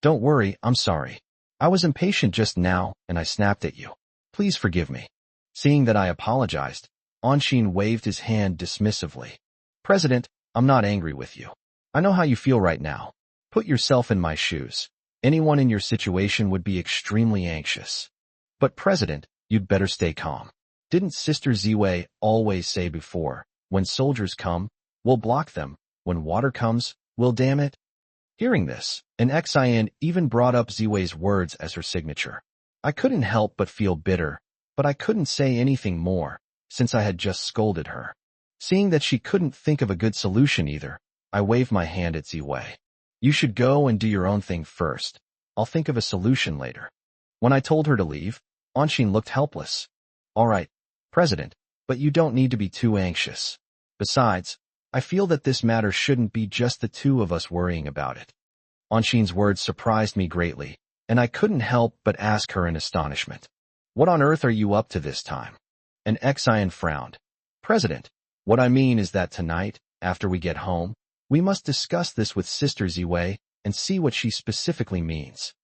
Don't worry, I'm sorry. I was impatient just now, and I snapped at you. Please forgive me. Seeing that I apologized, Anshin waved his hand dismissively. President, I'm not angry with you. I know how you feel right now. Put yourself in my shoes. Anyone in your situation would be extremely anxious. But President, you'd better stay calm. Didn't Sister Ziwei always say before, when soldiers come, we'll block them. When water comes, we'll dam it? Hearing this, an Xian even brought up Ziwei's words as her signature. I couldn't help but feel bitter, but I couldn't say anything more, since I had just scolded her. Seeing that she couldn't think of a good solution either, I waved my hand at Ziwei. You should go and do your own thing first. I'll think of a solution later. When I told her to leave, Anshin looked helpless. All right, President, but you don't need to be too anxious. Besides, I feel that this matter shouldn't be just the two of us worrying about it. Anshin's words surprised me greatly, and I couldn't help but ask her in astonishment. What on earth are you up to this time? An Xian frowned. President, what I mean is that tonight, after we get home, we must discuss this with Sister Ziwei and see what she specifically means.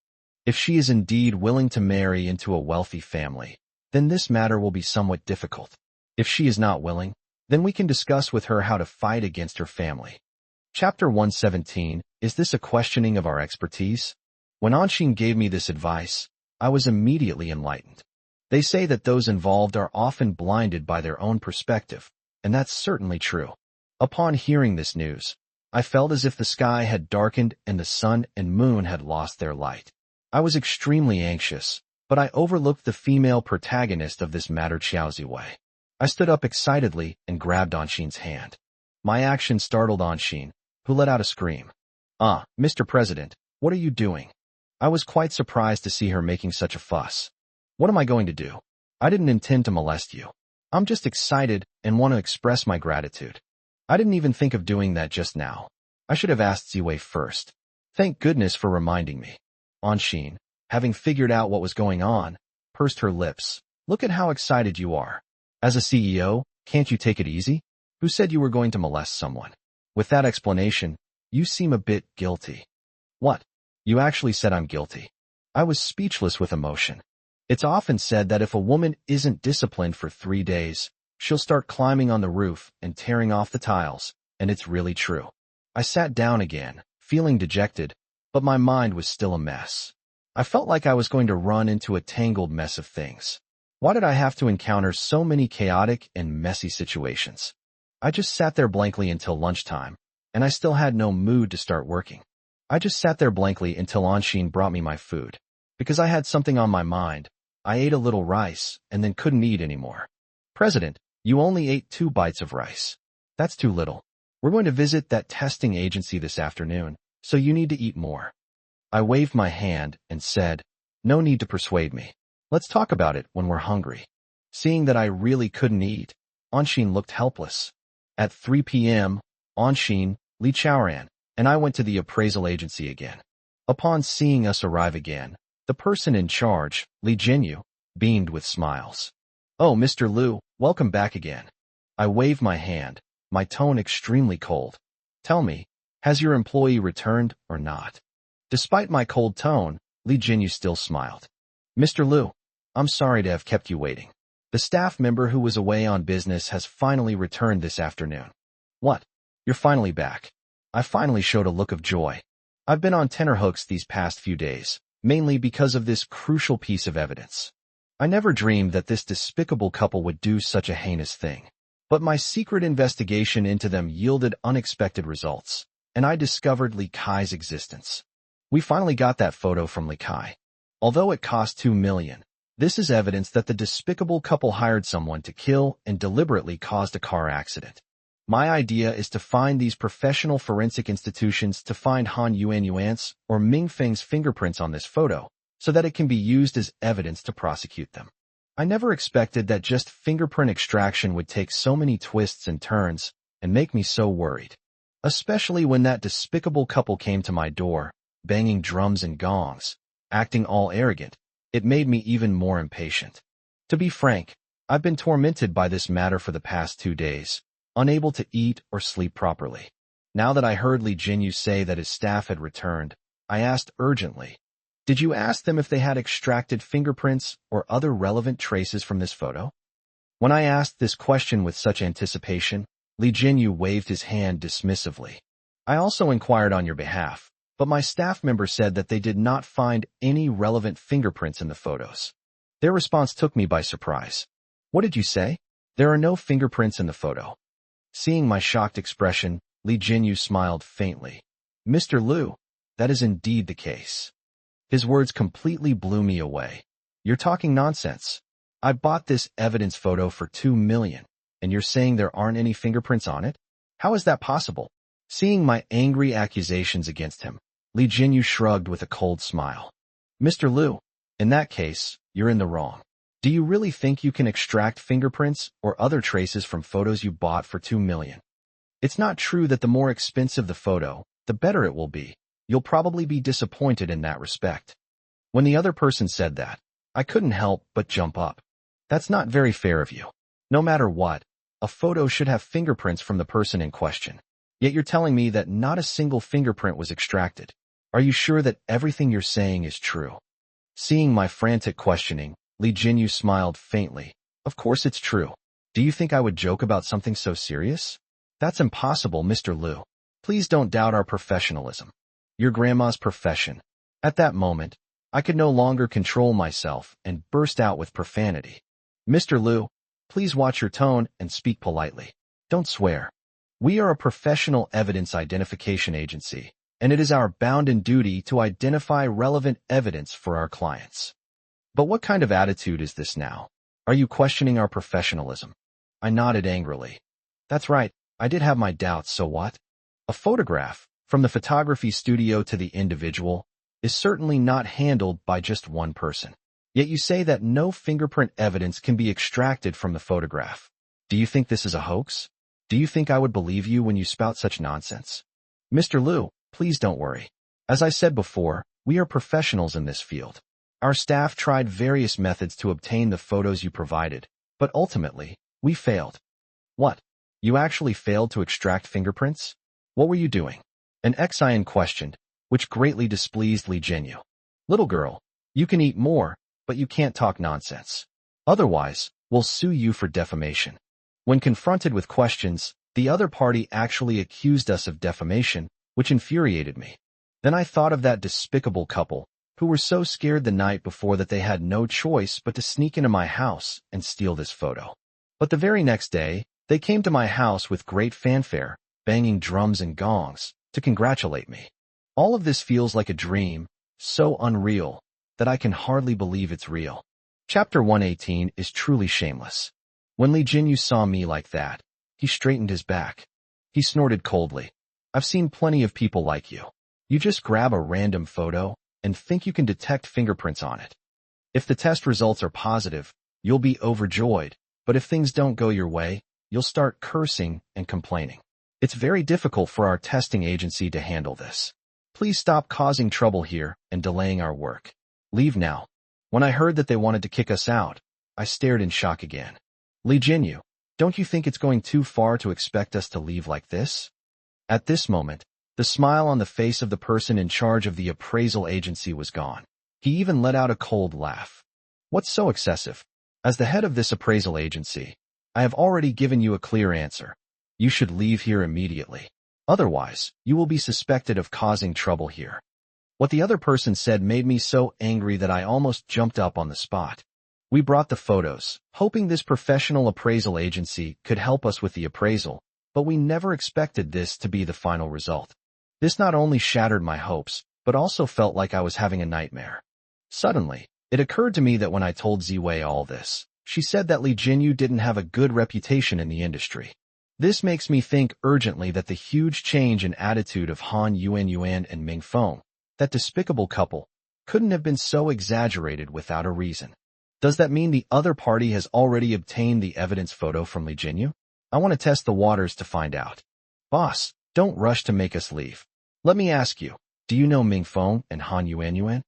If she is indeed willing to marry into a wealthy family, then this matter will be somewhat difficult. If she is not willing, then we can discuss with her how to fight against her family. Chapter 117, is this a questioning of our expertise? When Anshin gave me this advice, I was immediately enlightened. They say that those involved are often blinded by their own perspective, and that's certainly true. Upon hearing this news, I felt as if the sky had darkened and the sun and moon had lost their light. I was extremely anxious, but I overlooked the female protagonist of this matter, Xiao Ziwei. I stood up excitedly and grabbed Anshin's hand. My action startled Anshin, who let out a scream. Mr. President, what are you doing? I was quite surprised to see her making such a fuss. What am I going to do? I didn't intend to molest you. I'm just excited and want to express my gratitude. I didn't even think of doing that just now. I should have asked Ziwei first. Thank goodness for reminding me. Anshin, having figured out what was going on, pursed her lips. Look at how excited you are. As a CEO, can't you take it easy? Who said you were going to molest someone? With that explanation, you seem a bit guilty. What? You actually said I'm guilty. I was speechless with emotion. It's often said that if a woman isn't disciplined for 3 days, she'll start climbing on the roof and tearing off the tiles, and it's really true. I sat down again, feeling dejected, but my mind was still a mess. I felt like I was going to run into a tangled mess of things. Why did I have to encounter so many chaotic and messy situations? I just sat there blankly until lunchtime, and I still had no mood to start working. I just sat there blankly until Anshin brought me my food. Because I had something on my mind, I ate a little rice and then couldn't eat anymore. President, you only ate 2 bites of rice. That's too little. We're going to visit that testing agency this afternoon, so you need to eat more. I waved my hand and said, no need to persuade me. Let's talk about it when we're hungry. Seeing that I really couldn't eat, Anshin looked helpless. At 3 p.m., Anshin, Li Chaoran, and I went to the appraisal agency again. Upon seeing us arrive again, the person in charge, Li Jinyu, beamed with smiles. Oh, Mr. Liu, welcome back again. I waved my hand, my tone extremely cold. Tell me, has your employee returned or not? Despite my cold tone, Li Jinyu still smiled. Mr. Liu, I'm sorry to have kept you waiting. The staff member who was away on business has finally returned this afternoon. What? You're finally back. I finally showed a look of joy. I've been on tenterhooks these past few days, mainly because of this crucial piece of evidence. I never dreamed that this despicable couple would do such a heinous thing. But my secret investigation into them yielded unexpected results, and I discovered Li Kai's existence. We finally got that photo from Li Kai. Although it cost 2 million, this is evidence that the despicable couple hired someone to kill and deliberately caused a car accident. My idea is to find these professional forensic institutions to find Han Yuan's or Ming Feng's fingerprints on this photo, so that it can be used as evidence to prosecute them. I never expected that just fingerprint extraction would take so many twists and turns and make me so worried. Especially when that despicable couple came to my door, banging drums and gongs, acting all arrogant, it made me even more impatient. To be frank, I've been tormented by this matter for the past 2 days, unable to eat or sleep properly. Now that I heard Li Jinyu say that his staff had returned, I asked urgently, "Did you ask them if they had extracted fingerprints or other relevant traces from this photo?" When I asked this question with such anticipation, Li Jinyu waved his hand dismissively. "I also inquired on your behalf, but my staff member said that they did not find any relevant fingerprints in the photos." Their response took me by surprise. "What did you say?" "There are no fingerprints in the photo." Seeing my shocked expression, Li Jinyu smiled faintly. "Mr. Liu, that is indeed the case." His words completely blew me away. "You're talking nonsense. I bought this evidence photo for 2 million, and you're saying there aren't any fingerprints on it? How is that possible?" Seeing my angry accusations against him, Li Jinyu shrugged with a cold smile. "Mr. Liu, in that case, you're in the wrong. Do you really think you can extract fingerprints or other traces from photos you bought for 2 million? It's not true that the more expensive the photo, the better it will be. You'll probably be disappointed in that respect." When the other person said that, I couldn't help but jump up. "That's not very fair of you. No matter what, a photo should have fingerprints from the person in question. Yet you're telling me that not a single fingerprint was extracted. Are you sure that everything you're saying is true?" Seeing my frantic questioning, Li Jinyu smiled faintly. "Of course it's true. Do you think I would joke about something so serious? That's impossible, Mr. Liu. Please don't doubt our professionalism. Your grandma's profession." At that moment, I could no longer control myself and burst out with profanity. "Mr. Liu, please watch your tone and speak politely. Don't swear. We are a professional evidence identification agency, and it is our bounden duty to identify relevant evidence for our clients." "But what kind of attitude is this now? Are you questioning our professionalism?" I nodded angrily. "That's right, I did have my doubts, so what? A photograph, from the photography studio to the individual, is certainly not handled by just one person. Yet you say that no fingerprint evidence can be extracted from the photograph. Do you think this is a hoax? Do you think I would believe you when you spout such nonsense?" "Mr. Liu, please don't worry. As I said before, we are professionals in this field. Our staff tried various methods to obtain the photos you provided, but ultimately, we failed." "What? You actually failed to extract fingerprints? What were you doing?" An Xian questioned, which greatly displeased Li Jinyu. "Little girl, you can eat more, but you can't talk nonsense. Otherwise, we'll sue you for defamation." When confronted with questions, the other party actually accused us of defamation, which infuriated me. Then I thought of that despicable couple, who were so scared the night before that they had no choice but to sneak into my house and steal this photo. But the very next day, they came to my house with great fanfare, banging drums and gongs, to congratulate me. All of this feels like a dream, so unreal, that I can hardly believe it's real. Chapter 118 is truly shameless. When Li Jinyu saw me like that, he straightened his back. He snorted coldly. "I've seen plenty of people like you. You just grab a random photo and think you can detect fingerprints on it. If the test results are positive, you'll be overjoyed, but if things don't go your way, you'll start cursing and complaining. It's very difficult for our testing agency to handle this. Please stop causing trouble here and delaying our work. Leave now." When I heard that they wanted to kick us out, I stared in shock again. "Li Jinyu, don't you think it's going too far to expect us to leave like this?" At this moment, the smile on the face of the person in charge of the appraisal agency was gone. He even let out a cold laugh. "What's so excessive? As the head of this appraisal agency, I have already given you a clear answer. You should leave here immediately. Otherwise, you will be suspected of causing trouble here." What the other person said made me so angry that I almost jumped up on the spot. We brought the photos, hoping this professional appraisal agency could help us with the appraisal, but we never expected this to be the final result. This not only shattered my hopes, but also felt like I was having a nightmare. Suddenly, it occurred to me that when I told Ziwei all this, she said that Li Jinyu didn't have a good reputation in the industry. This makes me think urgently that the huge change in attitude of Han Yuan and Ming Feng, that despicable couple, couldn't have been so exaggerated without a reason. Does that mean the other party has already obtained the evidence photo from Li Jinyu? I want to test the waters to find out. Boss, don't rush to make us leave. Let me ask you, do you know Ming Feng and Han Yuan?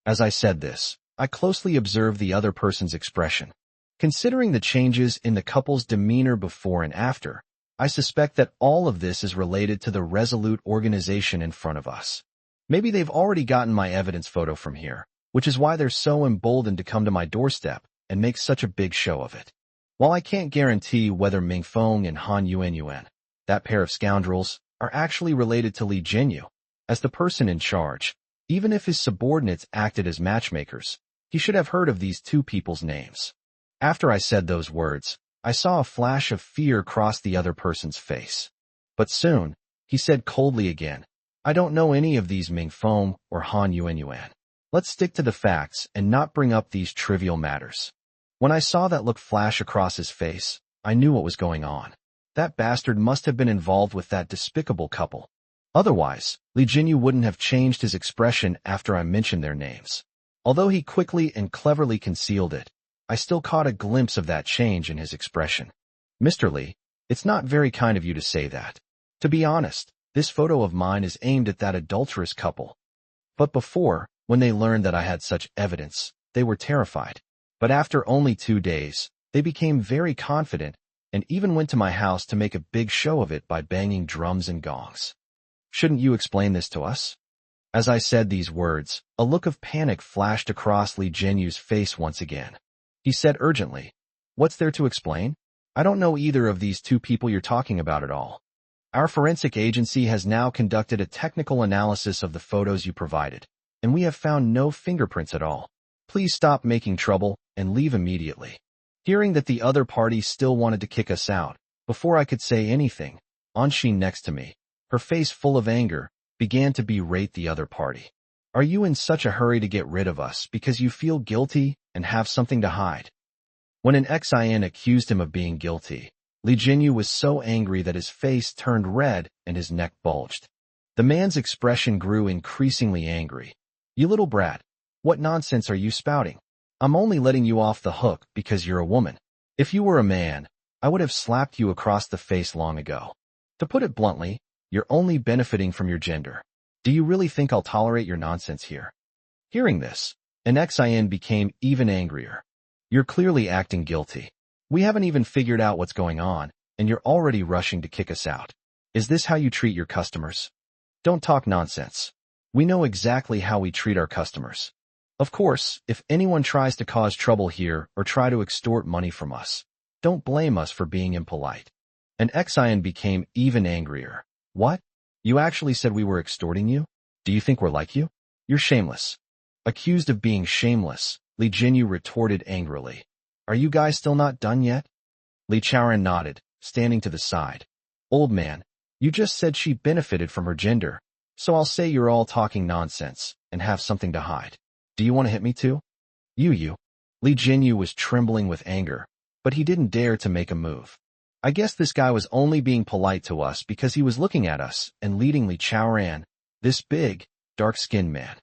As I said this, I closely observed the other person's expression. Considering the changes in the couple's demeanor before and after, I suspect that all of this is related to the resolute organization in front of us. Maybe they've already gotten my evidence photo from here, which is why they're so emboldened to come to my doorstep and make such a big show of it. While I can't guarantee whether Ming Feng and Han Yuanyuan, that pair of scoundrels, are actually related to Li Jinyu, as the person in charge, even if his subordinates acted as matchmakers, he should have heard of these two people's names. After I said those words, I saw a flash of fear cross the other person's face. But soon, he said coldly again, I don't know any of these Ming Feng or Han Yuanyuan. Let's stick to the facts and not bring up these trivial matters. When I saw that look flash across his face, I knew what was going on. That bastard must have been involved with that despicable couple. Otherwise, Li Jinyu wouldn't have changed his expression after I mentioned their names. Although he quickly and cleverly concealed it, I still caught a glimpse of that change in his expression. Mr. Li, it's not very kind of you to say that. To be honest, this photo of mine is aimed at that adulterous couple. But before, when they learned that I had such evidence, they were terrified. But after only 2 days, they became very confident and even went to my house to make a big show of it by banging drums and gongs. Shouldn't you explain this to us? As I said these words, a look of panic flashed across Li Jinyu's face once again. He said urgently, What's there to explain? I don't know either of these two people you're talking about at all. Our forensic agency has now conducted a technical analysis of the photos you provided, and we have found no fingerprints at all. Please stop making trouble and leave immediately. Hearing that the other party still wanted to kick us out, before I could say anything, Anshin next to me, her face full of anger, began to berate the other party. Are you in such a hurry to get rid of us because you feel guilty and have something to hide? When an Xin accused him of being guilty, Li Jinyu was so angry that his face turned red and his neck bulged. The man's expression grew increasingly angry. You little brat, what nonsense are you spouting? I'm only letting you off the hook because you're a woman. If you were a man, I would have slapped you across the face long ago. To put it bluntly, you're only benefiting from your gender. Do you really think I'll tolerate your nonsense here? Hearing this, an Xin became even angrier. You're clearly acting guilty. We haven't even figured out what's going on, and you're already rushing to kick us out. Is this how you treat your customers? Don't talk nonsense. We know exactly how we treat our customers. Of course, if anyone tries to cause trouble here or try to extort money from us, don't blame us for being impolite. An Xin became even angrier. What? You actually said we were extorting you? Do you think we're like you? You're shameless. Accused of being shameless, Li Jinyu retorted angrily. Are you guys still not done yet? Li Chaoran nodded, standing to the side. Old man, you just said she benefited from her gender, so I'll say you're all talking nonsense and have something to hide. Do you want to hit me too? You. Li Jinyu was trembling with anger, but he didn't dare to make a move. I guess this guy was only being polite to us because he was looking at us and leading Li Chaoran, this big, dark-skinned man.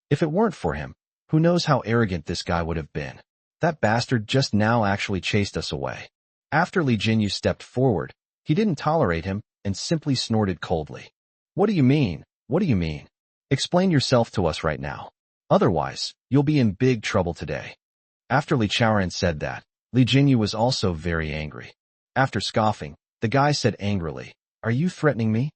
If it weren't for him, who knows how arrogant this guy would have been. That bastard just now actually chased us away. After Li Jinyu stepped forward, he didn't tolerate him and simply snorted coldly. What do you mean? What do you mean? Explain yourself to us right now. Otherwise, you'll be in big trouble today. After Li Chaoran said that, Li Jinyu was also very angry. After scoffing, the guy said angrily, Are you threatening me?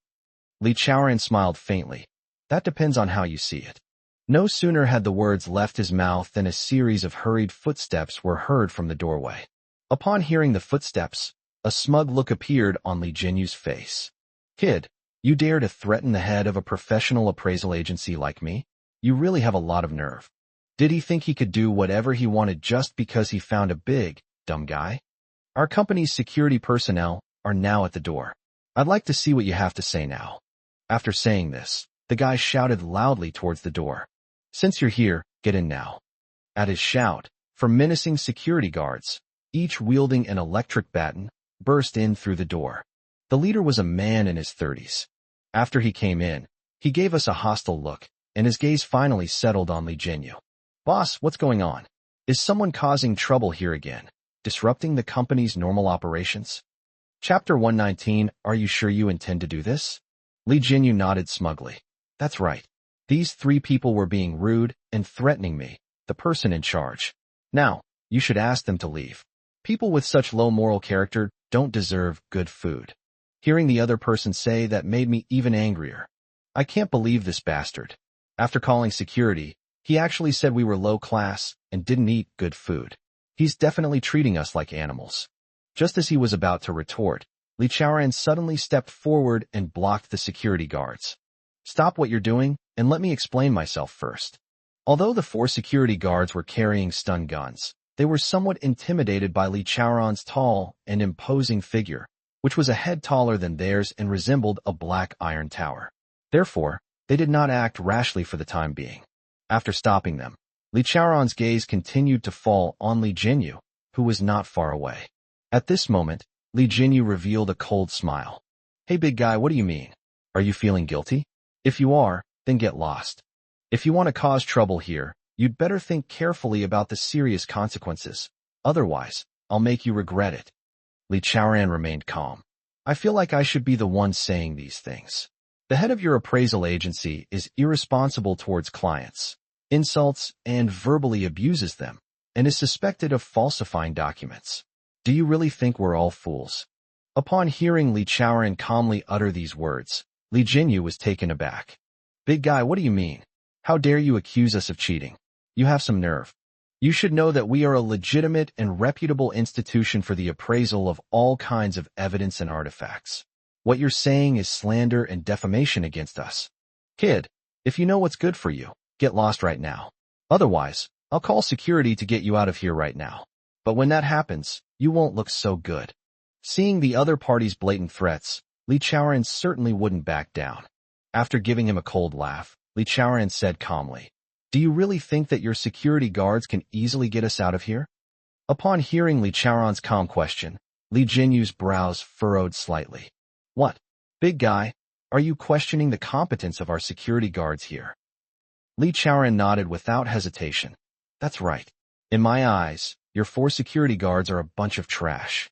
Li Chaoran smiled faintly. That depends on how you see it. No sooner had the words left his mouth than a series of hurried footsteps were heard from the doorway. Upon hearing the footsteps, a smug look appeared on Li Jinyu's face. Kid, you dare to threaten the head of a professional appraisal agency like me? You really have a lot of nerve. Did he think he could do whatever he wanted just because he found a big, dumb guy? Our company's security personnel are now at the door. I'd like to see what you have to say now. After saying this, the guy shouted loudly towards the door. Since you're here, get in now. At his shout, from menacing security guards, each wielding an electric baton, burst in through the door. The leader was a man in his 30s. After he came in, he gave us a hostile look, and his gaze finally settled on Li Jinyu. Boss, what's going on? Is someone causing trouble here again, disrupting the company's normal operations? Chapter 119, Are you sure you intend to do this? Li Jinyu nodded smugly. That's right. These 3 people were being rude and threatening me, the person in charge. Now, you should ask them to leave. People with such low moral character don't deserve good food. Hearing the other person say that made me even angrier. I can't believe this bastard. After calling security, he actually said we were low class and didn't eat good food. He's definitely treating us like animals. Just as he was about to retort, Li Chaoran suddenly stepped forward and blocked the security guards. Stop what you're doing and let me explain myself first. Although the 4 security guards were carrying stun guns, they were somewhat intimidated by Li Chaoran's tall and imposing figure, which was a head taller than theirs and resembled a black iron tower. Therefore, they did not act rashly for the time being. After stopping them, Li Chaoran's gaze continued to fall on Li Jinyu, who was not far away. At this moment, Li Jinyu revealed a cold smile. Hey big guy, what do you mean? Are you feeling guilty? If you are, then get lost. If you want to cause trouble here, you'd better think carefully about the serious consequences. Otherwise, I'll make you regret it. Li Chaoran remained calm. I feel like I should be the one saying these things. The head of your appraisal agency is irresponsible towards clients, insults and verbally abuses them, and is suspected of falsifying documents. Do you really think we're all fools? Upon hearing Li Chaoran calmly utter these words, Li Jinyu was taken aback. Big guy, what do you mean? How dare you accuse us of cheating? You have some nerve. You should know that we are a legitimate and reputable institution for the appraisal of all kinds of evidence and artifacts. What you're saying is slander and defamation against us. Kid, if you know what's good for you, get lost right now. Otherwise, I'll call security to get you out of here right now. But when that happens, you won't look so good. Seeing the other party's blatant threats, Li Chaoran certainly wouldn't back down. After giving him a cold laugh, Li Chaoran said calmly, Do you really think that your security guards can easily get us out of here? Upon hearing Li Chaoran's calm question, Li Jinyu's brows furrowed slightly. What? Big guy, are you questioning the competence of our security guards here? Li Chaoran nodded without hesitation. That's right. In my eyes, your 4 security guards are a bunch of trash.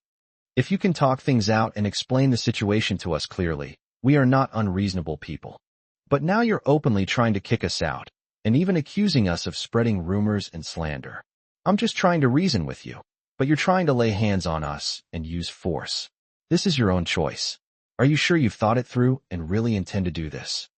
If you can talk things out and explain the situation to us clearly, we are not unreasonable people. But now you're openly trying to kick us out, and even accusing us of spreading rumors and slander. I'm just trying to reason with you, but you're trying to lay hands on us and use force. This is your own choice. Are you sure you've thought it through and really intend to do this?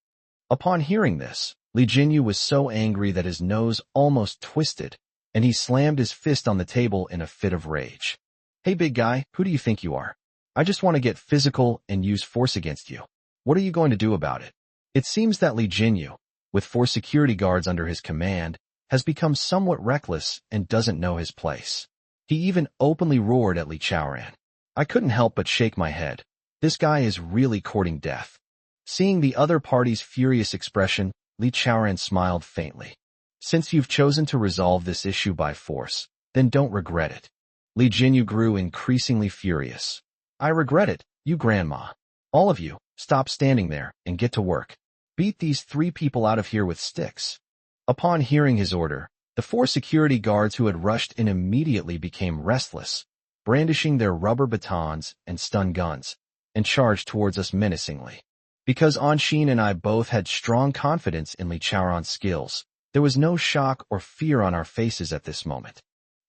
Upon hearing this, Li Jinyu was so angry that his nose almost twisted, and he slammed his fist on the table in a fit of rage. Hey big guy, who do you think you are? I just want to get physical and use force against you. What are you going to do about it? It seems that Li Jinyu, with 4 security guards under his command, has become somewhat reckless and doesn't know his place. He even openly roared at Li Chaoran. I couldn't help but shake my head. This guy is really courting death. Seeing the other party's furious expression, Li Chaoran smiled faintly. Since you've chosen to resolve this issue by force, then don't regret it. Li Jinyu grew increasingly furious. I regret it, you grandma. All of you, stop standing there and get to work. Beat these 3 people out of here with sticks. Upon hearing his order, the 4 security guards who had rushed in immediately became restless, brandishing their rubber batons and stun guns, and charged towards us menacingly. Because Anshin and I both had strong confidence in Li Chaoran's skills, there was no shock or fear on our faces at this moment.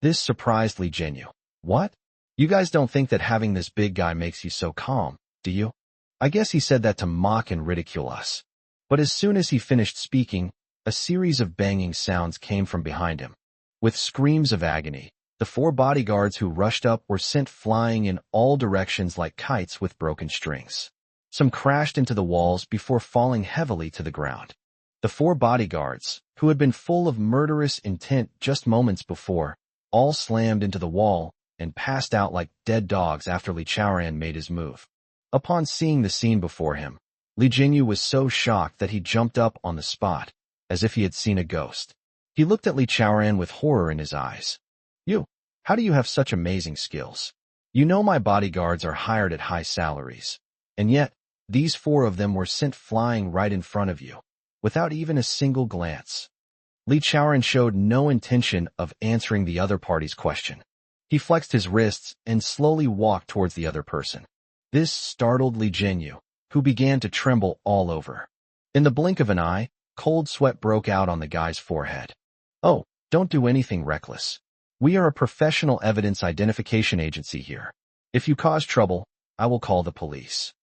This surprised Li Jinyu. What? You guys don't think that having this big guy makes you so calm, do you? I guess he said that to mock and ridicule us. But as soon as he finished speaking, a series of banging sounds came from behind him. With screams of agony, the 4 bodyguards who rushed up were sent flying in all directions like kites with broken strings. Some crashed into the walls before falling heavily to the ground. The 4 bodyguards, who had been full of murderous intent just moments before, all slammed into the wall and passed out like dead dogs after Li Chaoran made his move. Upon seeing the scene before him, Li Jinyu was so shocked that he jumped up on the spot, as if he had seen a ghost. He looked at Li Chaoran with horror in his eyes. How do you have such amazing skills? You know my bodyguards are hired at high salaries, and yet, these 4 of them were sent flying right in front of you, without even a single glance. Li Chaoran showed no intention of answering the other party's question. He flexed his wrists and slowly walked towards the other person. This startled Li Jinyu, who began to tremble all over. In the blink of an eye, cold sweat broke out on the guy's forehead. Oh, don't do anything reckless. We are a professional evidence identification agency here. If you cause trouble, I will call the police.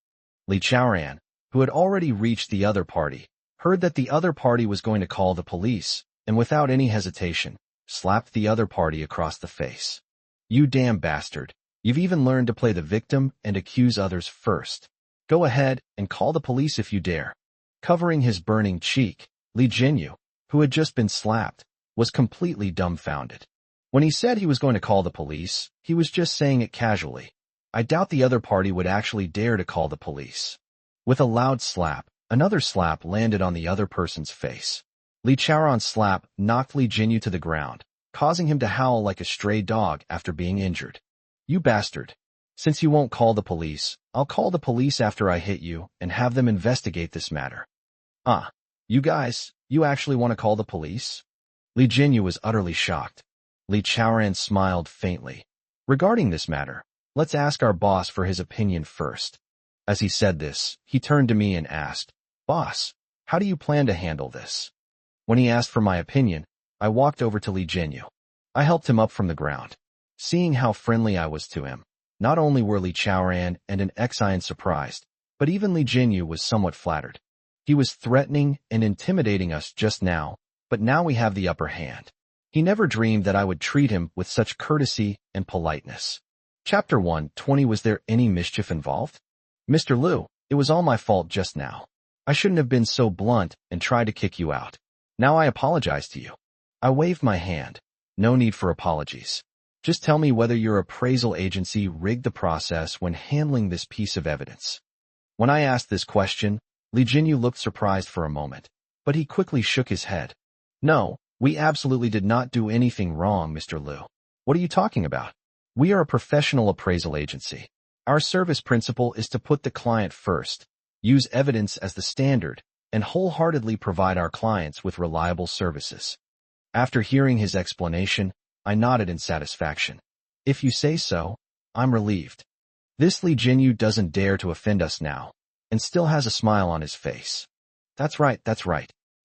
Li Chaoran, who had already reached the other party, heard that the other party was going to call the police, and without any hesitation, slapped the other party across the face. You damn bastard. You've even learned to play the victim and accuse others first. Go ahead and call the police if you dare. Covering his burning cheek, Li Jinyu, who had just been slapped, was completely dumbfounded. When he said he was going to call the police, he was just saying it casually. I doubt the other party would actually dare to call the police. With a loud slap, another slap landed on the other person's face. Li Chaoran's slap knocked Li Jinyu to the ground, causing him to howl like a stray dog after being injured. You bastard. Since you won't call the police, I'll call the police after I hit you and have them investigate this matter. You guys, you actually want to call the police? Li Jinyu was utterly shocked. Li Chaoran smiled faintly. Regarding this matter, let's ask our boss for his opinion first. As he said this, he turned to me and asked, Boss, how do you plan to handle this? When he asked for my opinion, I walked over to Li Jinyu. I helped him up from the ground. Seeing how friendly I was to him, not only were Li Chaoran and an Xian surprised, but even Li Jinyu was somewhat flattered. He was threatening and intimidating us just now, but now we have the upper hand. He never dreamed that I would treat him with such courtesy and politeness. Chapter 120. Was there any mischief involved? Mr. Liu, it was all my fault just now. I shouldn't have been so blunt and tried to kick you out. Now I apologize to you. I waved my hand. No need for apologies. Just tell me whether your appraisal agency rigged the process when handling this piece of evidence. When I asked this question, Li Jinyu looked surprised for a moment, but he quickly shook his head. No, we absolutely did not do anything wrong, Mr. Liu. What are you talking about? We are a professional appraisal agency. Our service principle is to put the client first, use evidence as the standard, and wholeheartedly provide our clients with reliable services. After hearing his explanation, I nodded in satisfaction. If you say so, I'm relieved. This Li Jinyu doesn't dare to offend us now, and still has a smile on his face. That's right.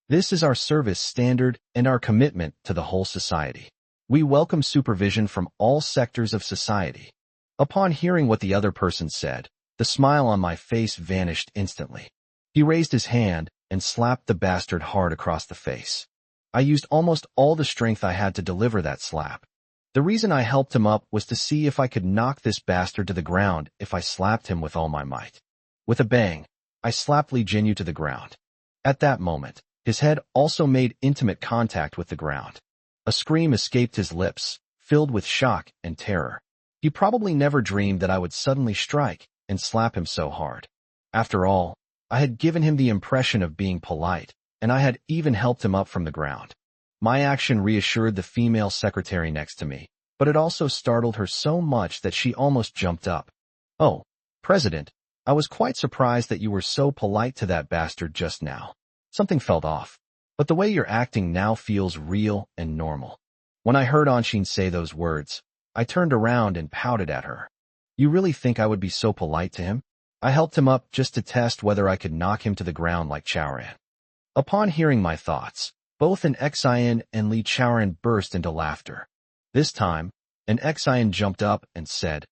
This is our service standard and our commitment to the whole society. We welcome supervision from all sectors of society. Upon hearing what the other person said, the smile on my face vanished instantly. He raised his hand and slapped the bastard hard across the face. I used almost all the strength I had to deliver that slap. The reason I helped him up was to see if I could knock this bastard to the ground if I slapped him with all my might. With a bang, I slapped Li Jinyu to the ground. At that moment, his head also made intimate contact with the ground. A scream escaped his lips, filled with shock and terror. He probably never dreamed that I would suddenly strike and slap him so hard. After all, I had given him the impression of being polite, and I had even helped him up from the ground. My action reassured the female secretary next to me, but it also startled her so much that she almost jumped up. Oh, President, I was quite surprised that you were so polite to that bastard just now. Something felt off, but the way you're acting now feels real and normal. When I heard Anshin say those words, I turned around and pouted at her. You really think I would be so polite to him? I helped him up just to test whether I could knock him to the ground like Chaoran. Upon hearing my thoughts, both an Xian and Li Chaoran burst into laughter. This time, an Xian jumped up and said,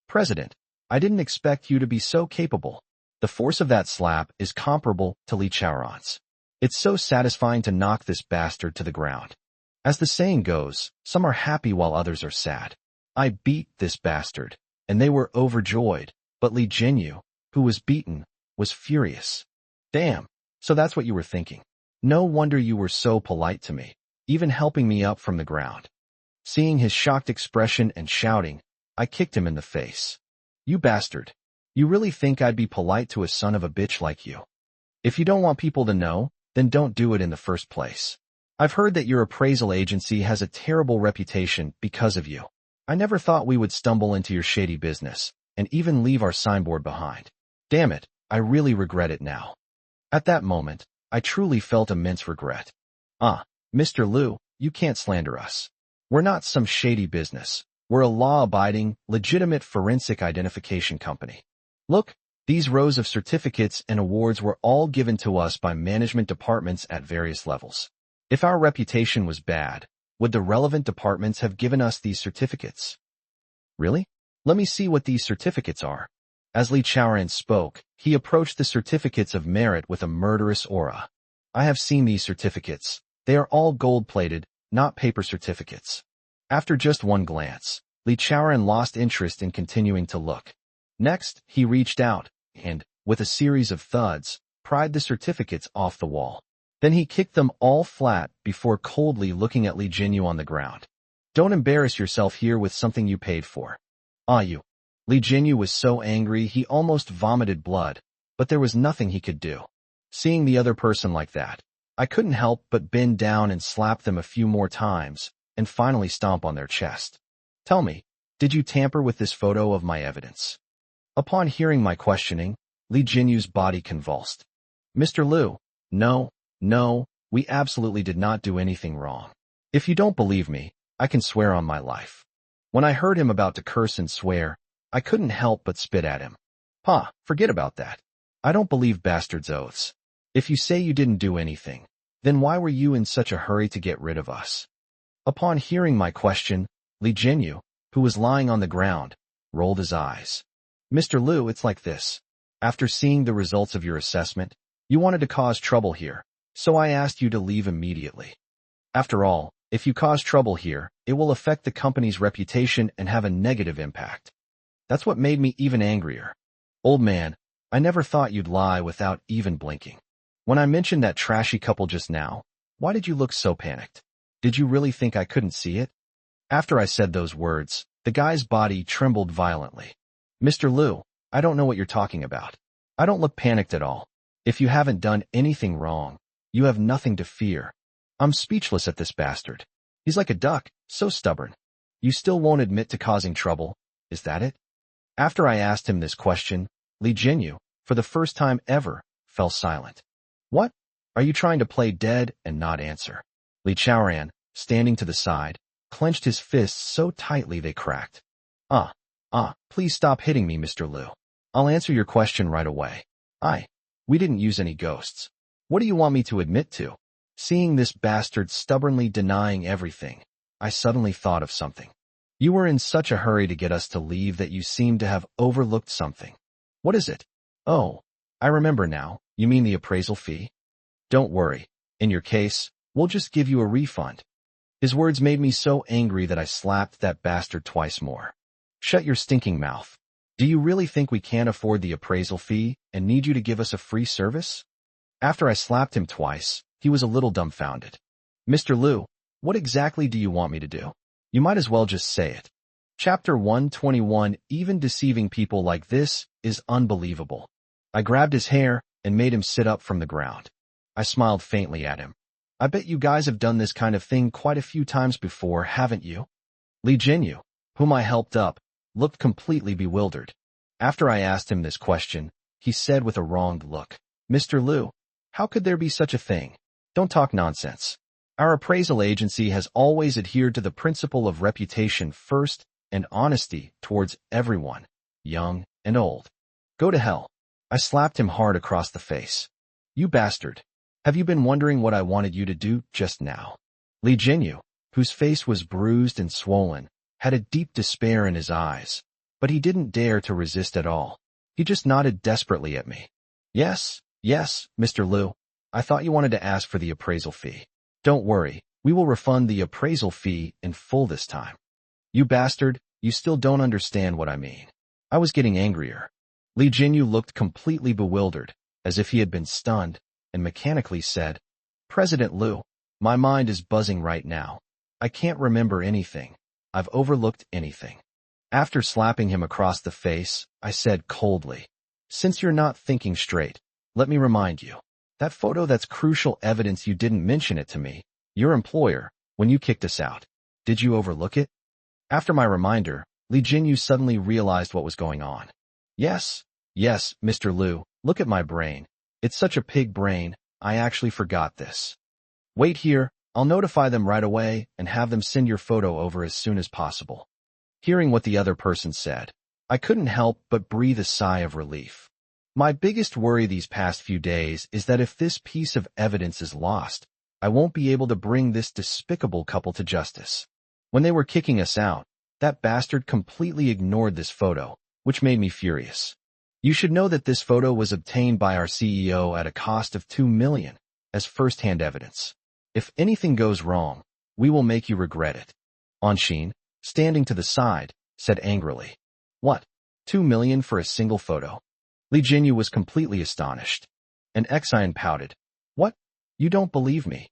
President, I didn't expect you to be so capable. The force of that slap is comparable to Li Chaoran's. It's so satisfying to knock this bastard to the ground. As the saying goes, some are happy while others are sad. I beat this bastard, and they were overjoyed, but Li Jinyu, who was beaten, was furious. Damn, so that's what you were thinking. No wonder you were so polite to me, even helping me up from the ground. Seeing his shocked expression and shouting, I kicked him in the face. You bastard. You really think I'd be polite to a son of a bitch like you? If you don't want people to know, then don't do it in the first place. I've heard that your appraisal agency has a terrible reputation because of you. I never thought we would stumble into your shady business, and even leave our signboard behind. Damn it, I really regret it now. At that moment, I truly felt immense regret. Mr. Liu, you can't slander us. We're not some shady business. We're a law-abiding, legitimate forensic identification company. Look, these rows of certificates and awards were all given to us by management departments at various levels. If our reputation was bad, would the relevant departments have given us these certificates? Really? Let me see what these certificates are. As Li Chaoran spoke, he approached the certificates of merit with a murderous aura. I have seen these certificates. They are all gold-plated, not paper certificates. After just one glance, Li Chaoran lost interest in continuing to look. Next, he reached out, and, with a series of thuds, pried the certificates off the wall. Then he kicked them all flat before coldly looking at Li Jinyu on the ground. Don't embarrass yourself here with something you paid for. Ah, you. Li Jinyu was so angry he almost vomited blood, but there was nothing he could do. Seeing the other person like that, I couldn't help but bend down and slap them a few more times, and finally stomp on their chest. Tell me, did you tamper with this photo of my evidence? Upon hearing my questioning, Li Jinyu's body convulsed. Mr. Liu, no, we absolutely did not do anything wrong. If you don't believe me, I can swear on my life. When I heard him about to curse and swear, I couldn't help but spit at him. Pa, forget about that. I don't believe bastards' oaths. If you say you didn't do anything, then why were you in such a hurry to get rid of us? Upon hearing my question, Li Jinyu, who was lying on the ground, rolled his eyes. Mr. Liu, it's like this. After seeing the results of your assessment, you wanted to cause trouble here, so I asked you to leave immediately. After all, if you cause trouble here, it will affect the company's reputation and have a negative impact. That's what made me even angrier. Old man, I never thought you'd lie without even blinking. When I mentioned that trashy couple just now, why did you look so panicked? Did you really think I couldn't see it? After I said those words, the guy's body trembled violently. Mr. Liu, I don't know what you're talking about. I don't look panicked at all. If you haven't done anything wrong, you have nothing to fear. I'm speechless at this bastard. He's like a duck, so stubborn. You still won't admit to causing trouble, is that it? After I asked him this question, Li Jinyu, for the first time ever, fell silent. What? Are you trying to play dead and not answer? Li Chaoran, standing to the side, clenched his fists so tightly they cracked. Please stop hitting me, Mr. Liu. I'll answer your question right away. We didn't use any ghosts. What do you want me to admit to? Seeing this bastard stubbornly denying everything, I suddenly thought of something. You were in such a hurry to get us to leave that you seemed to have overlooked something. What is it? Oh, I remember now. You mean the appraisal fee? Don't worry. In your case, we'll just give you a refund. His words made me so angry that I slapped that bastard twice more. Shut your stinking mouth. Do you really think we can't afford the appraisal fee and need you to give us a free service? After I slapped him twice, he was a little dumbfounded. Mr. Liu, what exactly do you want me to do? You might as well just say it. Chapter 121. Even deceiving people like this is unbelievable. I grabbed his hair and made him sit up from the ground. I smiled faintly at him. I bet you guys have done this kind of thing quite a few times before, haven't you? Li Jinyu, whom I helped up, looked completely bewildered. After I asked him this question, he said with a wronged look, Mr. Liu, how could there be such a thing? Don't talk nonsense. Our appraisal agency has always adhered to the principle of reputation first and honesty towards everyone, young and old. Go to hell. I slapped him hard across the face. You bastard. Have you been wondering what I wanted you to do just now? Li Jinyu, whose face was bruised and swollen, had a deep despair in his eyes, but he didn't dare to resist at all. He just nodded desperately at me. Yes, Mr. Liu. I thought you wanted to ask for the appraisal fee. Don't worry, we will refund the appraisal fee in full this time. You bastard, you still don't understand what I mean. I was getting angrier. Li Jinyu looked completely bewildered, as if he had been stunned, and mechanically said, President Liu, my mind is buzzing right now. I can't remember anything. I've overlooked anything. After slapping him across the face, I said coldly, Since you're not thinking straight, let me remind you. That photo, that's crucial evidence you didn't mention it to me, your employer, when you kicked us out. Did you overlook it? After my reminder, Li Jinyu suddenly realized what was going on. Yes, Mr. Liu, look at my brain. It's such a pig brain, I actually forgot this. Wait here, I'll notify them right away and have them send your photo over as soon as possible. Hearing what the other person said, I couldn't help but breathe a sigh of relief. My biggest worry these past few days is that if this piece of evidence is lost, I won't be able to bring this despicable couple to justice. When they were kicking us out, that bastard completely ignored this photo, which made me furious. You should know that this photo was obtained by our CEO at a cost of 2 million as first-hand evidence. If anything goes wrong, we will make you regret it. Anshin, standing to the side, said angrily. What? 2 million for a single photo? Li Jinyu was completely astonished. And Xian pouted. What? You don't believe me?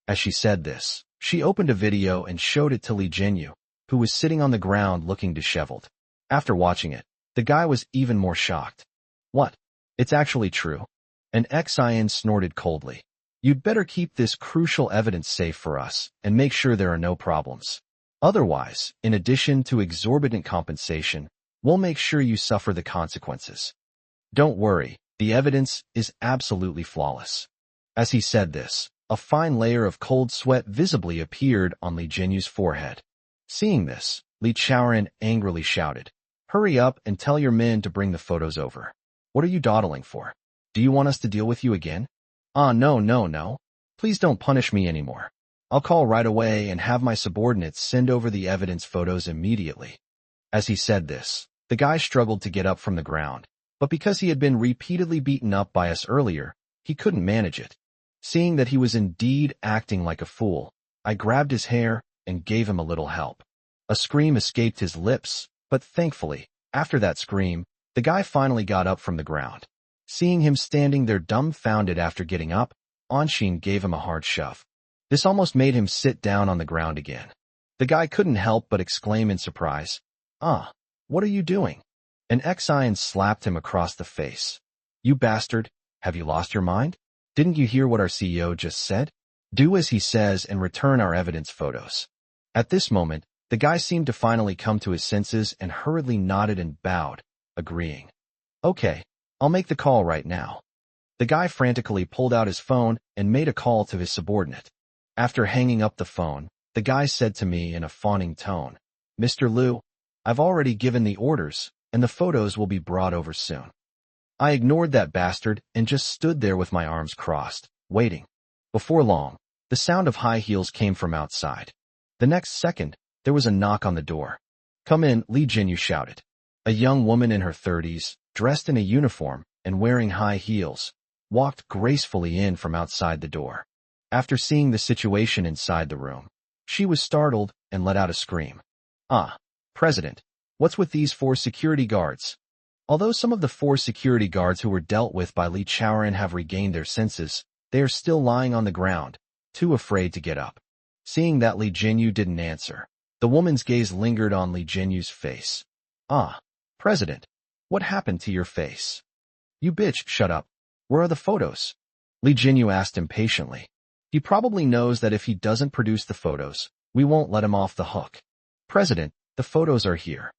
As she said this, she opened a video and showed it to Li Jinyu, who was sitting on the ground looking disheveled. After watching it, the guy was even more shocked. What? It's actually true. And Xian snorted coldly. You'd better keep this crucial evidence safe for us and make sure there are no problems. Otherwise, in addition to exorbitant compensation, we'll make sure you suffer the consequences. Don't worry, the evidence is absolutely flawless. As he said this, a fine layer of cold sweat visibly appeared on Li Jinyu's forehead. Seeing this, Li Chaoran angrily shouted, Hurry up and tell your men to bring the photos over. What are you dawdling for? Do you want us to deal with you again? No. Please don't punish me anymore. I'll call right away and have my subordinates send over the evidence photos immediately. As he said this, the guy struggled to get up from the ground, but because he had been repeatedly beaten up by us earlier, he couldn't manage it. Seeing that he was indeed acting like a fool, I grabbed his hair and gave him a little help. A scream escaped his lips, but thankfully, after that scream, the guy finally got up from the ground. Seeing him standing there dumbfounded after getting up, Anshin gave him a hard shove. This almost made him sit down on the ground again. The guy couldn't help but exclaim in surprise, what are you doing? And Xian slapped him across the face. You bastard, have you lost your mind? Didn't you hear what our CEO just said? Do as he says and return our evidence photos. At this moment, the guy seemed to finally come to his senses and hurriedly nodded and bowed, agreeing. Okay, I'll make the call right now. The guy frantically pulled out his phone and made a call to his subordinate. After hanging up the phone, the guy said to me in a fawning tone, Mr. Liu, I've already given the orders, and the photos will be brought over soon. I ignored that bastard and just stood there with my arms crossed, waiting. Before long, the sound of high heels came from outside. The next second, there was a knock on the door. Come in, Li Jinyu shouted. A young woman in her 30s, dressed in a uniform and wearing high heels, walked gracefully in from outside the door. After seeing the situation inside the room, she was startled and let out a scream. President, what's with these 4 security guards? Although some of the 4 security guards who were dealt with by Li Chaoran have regained their senses, they are still lying on the ground, too afraid to get up. Seeing that Li Jinyu didn't answer, the woman's gaze lingered on Li Jinyu's face. President, what happened to your face? You bitch, shut up. Where are the photos? Li Jinyu asked impatiently. He probably knows that if he doesn't produce the photos, we won't let him off the hook. President, the photos are here.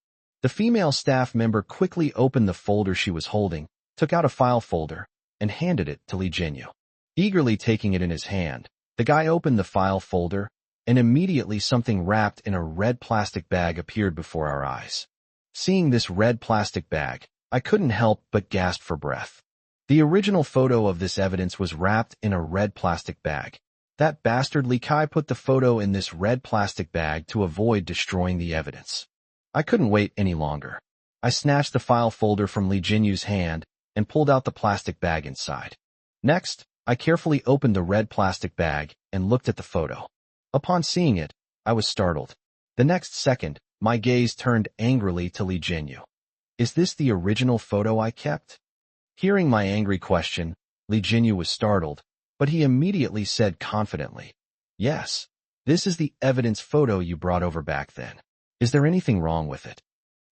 The female staff member quickly opened the folder she was holding, took out a file folder, and handed it to Li Jinyu. Eagerly taking it in his hand, the guy opened the file folder, and immediately something wrapped in a red plastic bag appeared before our eyes. Seeing this red plastic bag, I couldn't help but gasp for breath. The original photo of this evidence was wrapped in a red plastic bag. That bastard Li Kai put the photo in this red plastic bag to avoid destroying the evidence. I couldn't wait any longer. I snatched the file folder from Li Jinyu's hand and pulled out the plastic bag inside. Next, I carefully opened the red plastic bag and looked at the photo. Upon seeing it, I was startled. The next second, my gaze turned angrily to Li Jinyu. Is this the original photo I kept? Hearing my angry question, Li Jinyu was startled, but he immediately said confidently, Yes, this is the evidence photo you brought over back then. Is there anything wrong with it?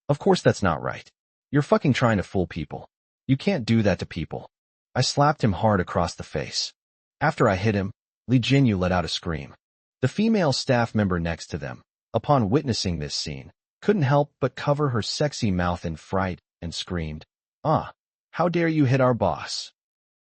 Of course that's not right. You're fucking trying to fool people. You can't do that to people. I slapped him hard across the face. After I hit him, Li Jinyu let out a scream. The female staff member next to them, upon witnessing this scene, couldn't help but cover her sexy mouth in fright and screamed, How dare you hit our boss?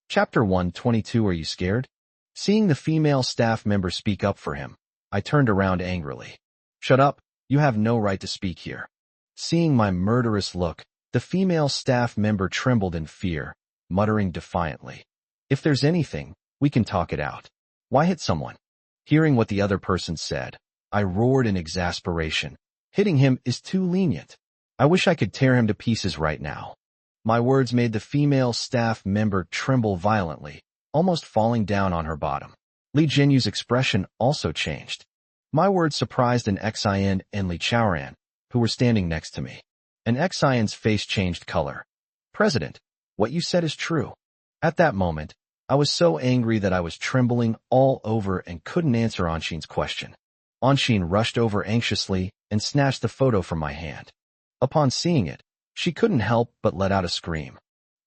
Chapter 122. Are you scared? Seeing the female staff member speak up for him, I turned around angrily. Shut up, you have no right to speak here. Seeing my murderous look, the female staff member trembled in fear, muttering defiantly. If there's anything, we can talk it out. Why hit someone? Hearing what the other person said, I roared in exasperation. Hitting him is too lenient. I wish I could tear him to pieces right now. My words made the female staff member tremble violently, almost falling down on her bottom. Li Jinyu's expression also changed. My words surprised an Xian and Li Chaoran, who were standing next to me. An Xian's face changed color. President, what you said is true. At that moment, I was so angry that I was trembling all over and couldn't answer Anshin's question. Anshin rushed over anxiously and snatched the photo from my hand. Upon seeing it, she couldn't help but let out a scream.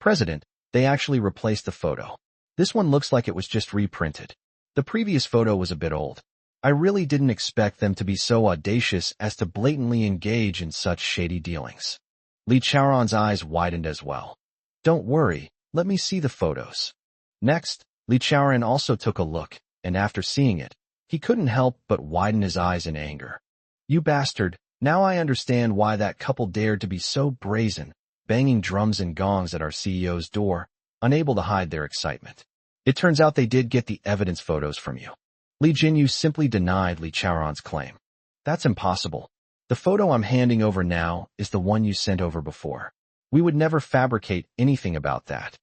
President, they actually replaced the photo. This one looks like it was just reprinted. The previous photo was a bit old. I really didn't expect them to be so audacious as to blatantly engage in such shady dealings. Li Chaoran's eyes widened as well. Don't worry, let me see the photos. Next, Li Chaoran also took a look, and after seeing it, he couldn't help but widen his eyes in anger. You bastard, now I understand why that couple dared to be so brazen, banging drums and gongs at our CEO's door, unable to hide their excitement. It turns out they did get the evidence photos from you. Li Jinyu simply denied Li Chaoran's claim. That's impossible. The photo I'm handing over now is the one you sent over before. We would never fabricate anything about that.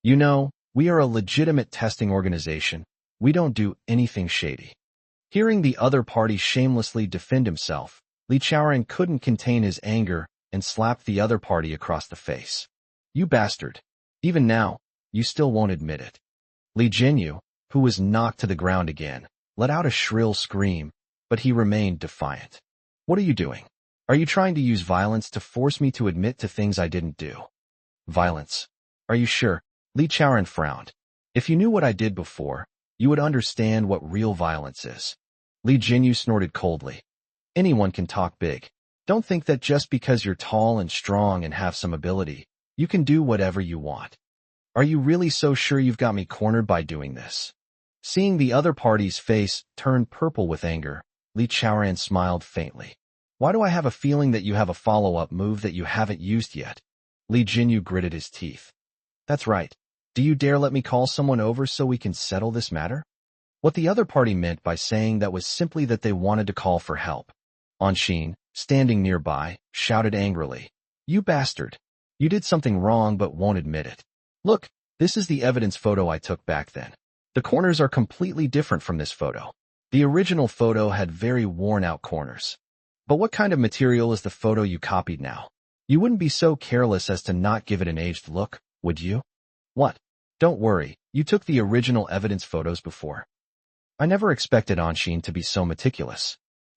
You know, we are a legitimate testing organization. We don't do anything shady. Hearing the other party shamelessly defend himself, Li Chaoran couldn't contain his anger and slapped the other party across the face. You bastard. Even now, you still won't admit it. Li Jinyu, who was knocked to the ground again, let out a shrill scream, but he remained defiant. What are you doing? Are you trying to use violence to force me to admit to things I didn't do? Violence? Are you sure? Li Chaoran frowned. If you knew what I did before, you would understand what real violence is. Li Jinyu snorted coldly. Anyone can talk big. Don't think that just because you're tall and strong and have some ability, you can do whatever you want. Are you really so sure you've got me cornered by doing this? Seeing the other party's face turn purple with anger, Li Chaoran smiled faintly. Why do I have a feeling that you have a follow-up move that you haven't used yet? Li Jinyu gritted his teeth. That's right. Do you dare let me call someone over so we can settle this matter? What the other party meant by saying that was simply that they wanted to call for help. Anshin, standing nearby, shouted angrily. You bastard. You did something wrong but won't admit it. Look, this is the evidence photo I took back then. The corners are completely different from this photo. The original photo had very worn-out corners. But what kind of material is the photo you copied now? You wouldn't be so careless as to not give it an aged look, would you? What? Don't worry, you took the original evidence photos before. I never expected Anshin to be so meticulous.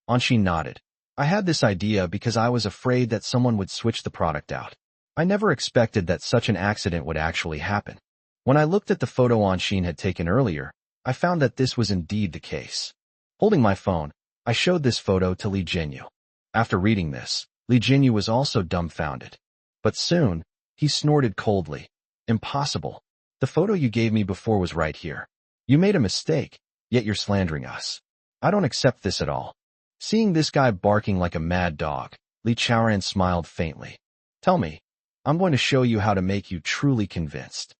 Anshin nodded. I had this idea because I was afraid that someone would switch the product out. I never expected that such an accident would actually happen. When I looked at the photo Anshin had taken earlier, I found that this was indeed the case. Holding my phone, I showed this photo to Li Jinyu. After reading this, Li Jinyu was also dumbfounded. But soon, he snorted coldly. Impossible. The photo you gave me before was right here. You made a mistake, yet you're slandering us. I don't accept this at all. Seeing this guy barking like a mad dog, Li Chaoran smiled faintly. Tell me, I'm going to show you how to make you truly convinced.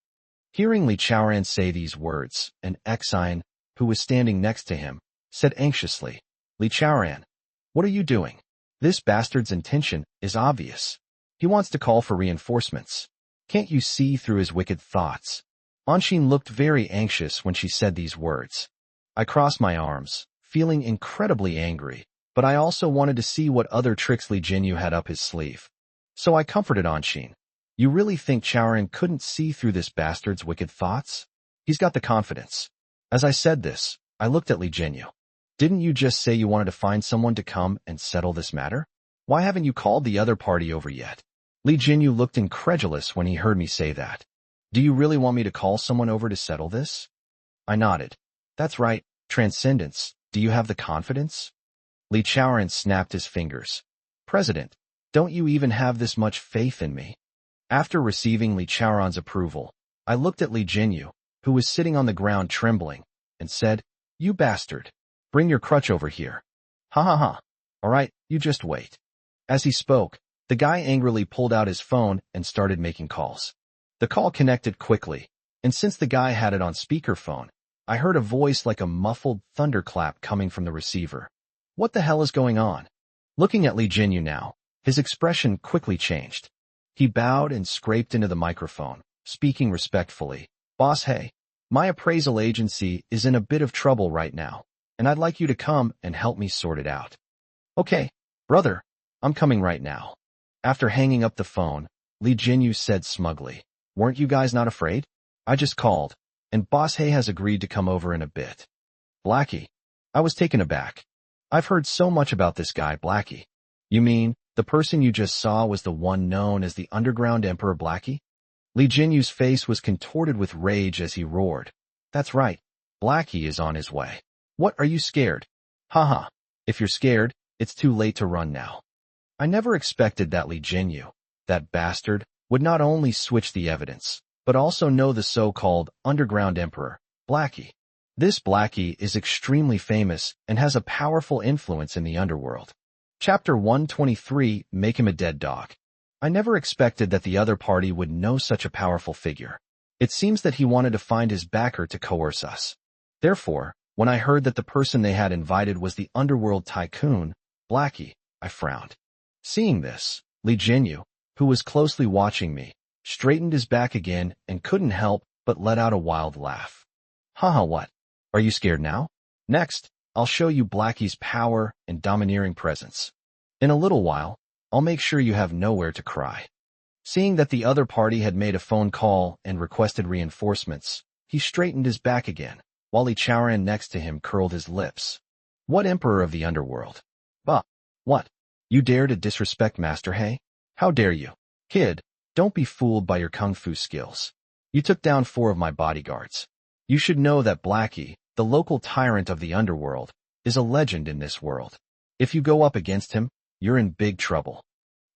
Hearing Li Chaoran say these words, an Xian, who was standing next to him, said anxiously, Li Chaoran, what are you doing? This bastard's intention is obvious. He wants to call for reinforcements. Can't you see through his wicked thoughts? Anshin looked very anxious when she said these words. I crossed my arms, feeling incredibly angry, but I also wanted to see what other tricks Li Jinyu had up his sleeve. So I comforted Anshin. You really think Chaoran couldn't see through this bastard's wicked thoughts? He's got the confidence. As I said this, I looked at Li Jinyu. Didn't you just say you wanted to find someone to come and settle this matter? Why haven't you called the other party over yet? Li Jinyu looked incredulous when he heard me say that. Do you really want me to call someone over to settle this? I nodded. That's right, Transcendence. Do you have the confidence? Li Chaoran snapped his fingers. President, don't you even have this much faith in me? After receiving Li Chaoran's approval, I looked at Li Jinyu, who was sitting on the ground trembling, and said, You bastard. Bring your crutch over here. Ha ha ha. All right, you just wait. As he spoke, the guy angrily pulled out his phone and started making calls. The call connected quickly, and since the guy had it on speakerphone, I heard a voice like a muffled thunderclap coming from the receiver. What the hell is going on? Looking at Li Jinyu now, his expression quickly changed. He bowed and scraped into the microphone, speaking respectfully. Boss, hey, my appraisal agency is in a bit of trouble right now, and I'd like you to come and help me sort it out. Okay, brother, I'm coming right now. After hanging up the phone, Lee Jinyu said smugly, weren't you guys not afraid? I just called, and Boss Hay has agreed to come over in a bit. Blackie. I was taken aback. I've heard so much about this guy, Blackie. You mean, the person you just saw was the one known as the Underground Emperor Blackie? Lee Jinyu's face was contorted with rage as he roared. That's right, Blackie is on his way. What, are you scared? Haha, if you're scared, it's too late to run now. I never expected that Lee Jinyu, that bastard, would not only switch the evidence, but also know the so-called Underground Emperor, Blackie. This Blackie is extremely famous and has a powerful influence in the underworld. Chapter 123, Make Him a Dead Dog. I never expected that the other party would know such a powerful figure. It seems that he wanted to find his backer to coerce us. Therefore, when I heard that the person they had invited was the underworld tycoon, Blackie, I frowned. Seeing this, Lee Jinyu, who was closely watching me, straightened his back again and couldn't help but let out a wild laugh. Haha, what? Are you scared now? Next, I'll show you Blackie's power and domineering presence. In a little while, I'll make sure you have nowhere to cry. Seeing that the other party had made a phone call and requested reinforcements, he straightened his back again, while Li Chaoran next to him curled his lips. What emperor of the underworld? Bah! What? You dare to disrespect Master He? How dare you? Kid, don't be fooled by your kung fu skills. You took down 4 of my bodyguards. You should know that Blackie, the local tyrant of the underworld, is a legend in this world. If you go up against him, you're in big trouble.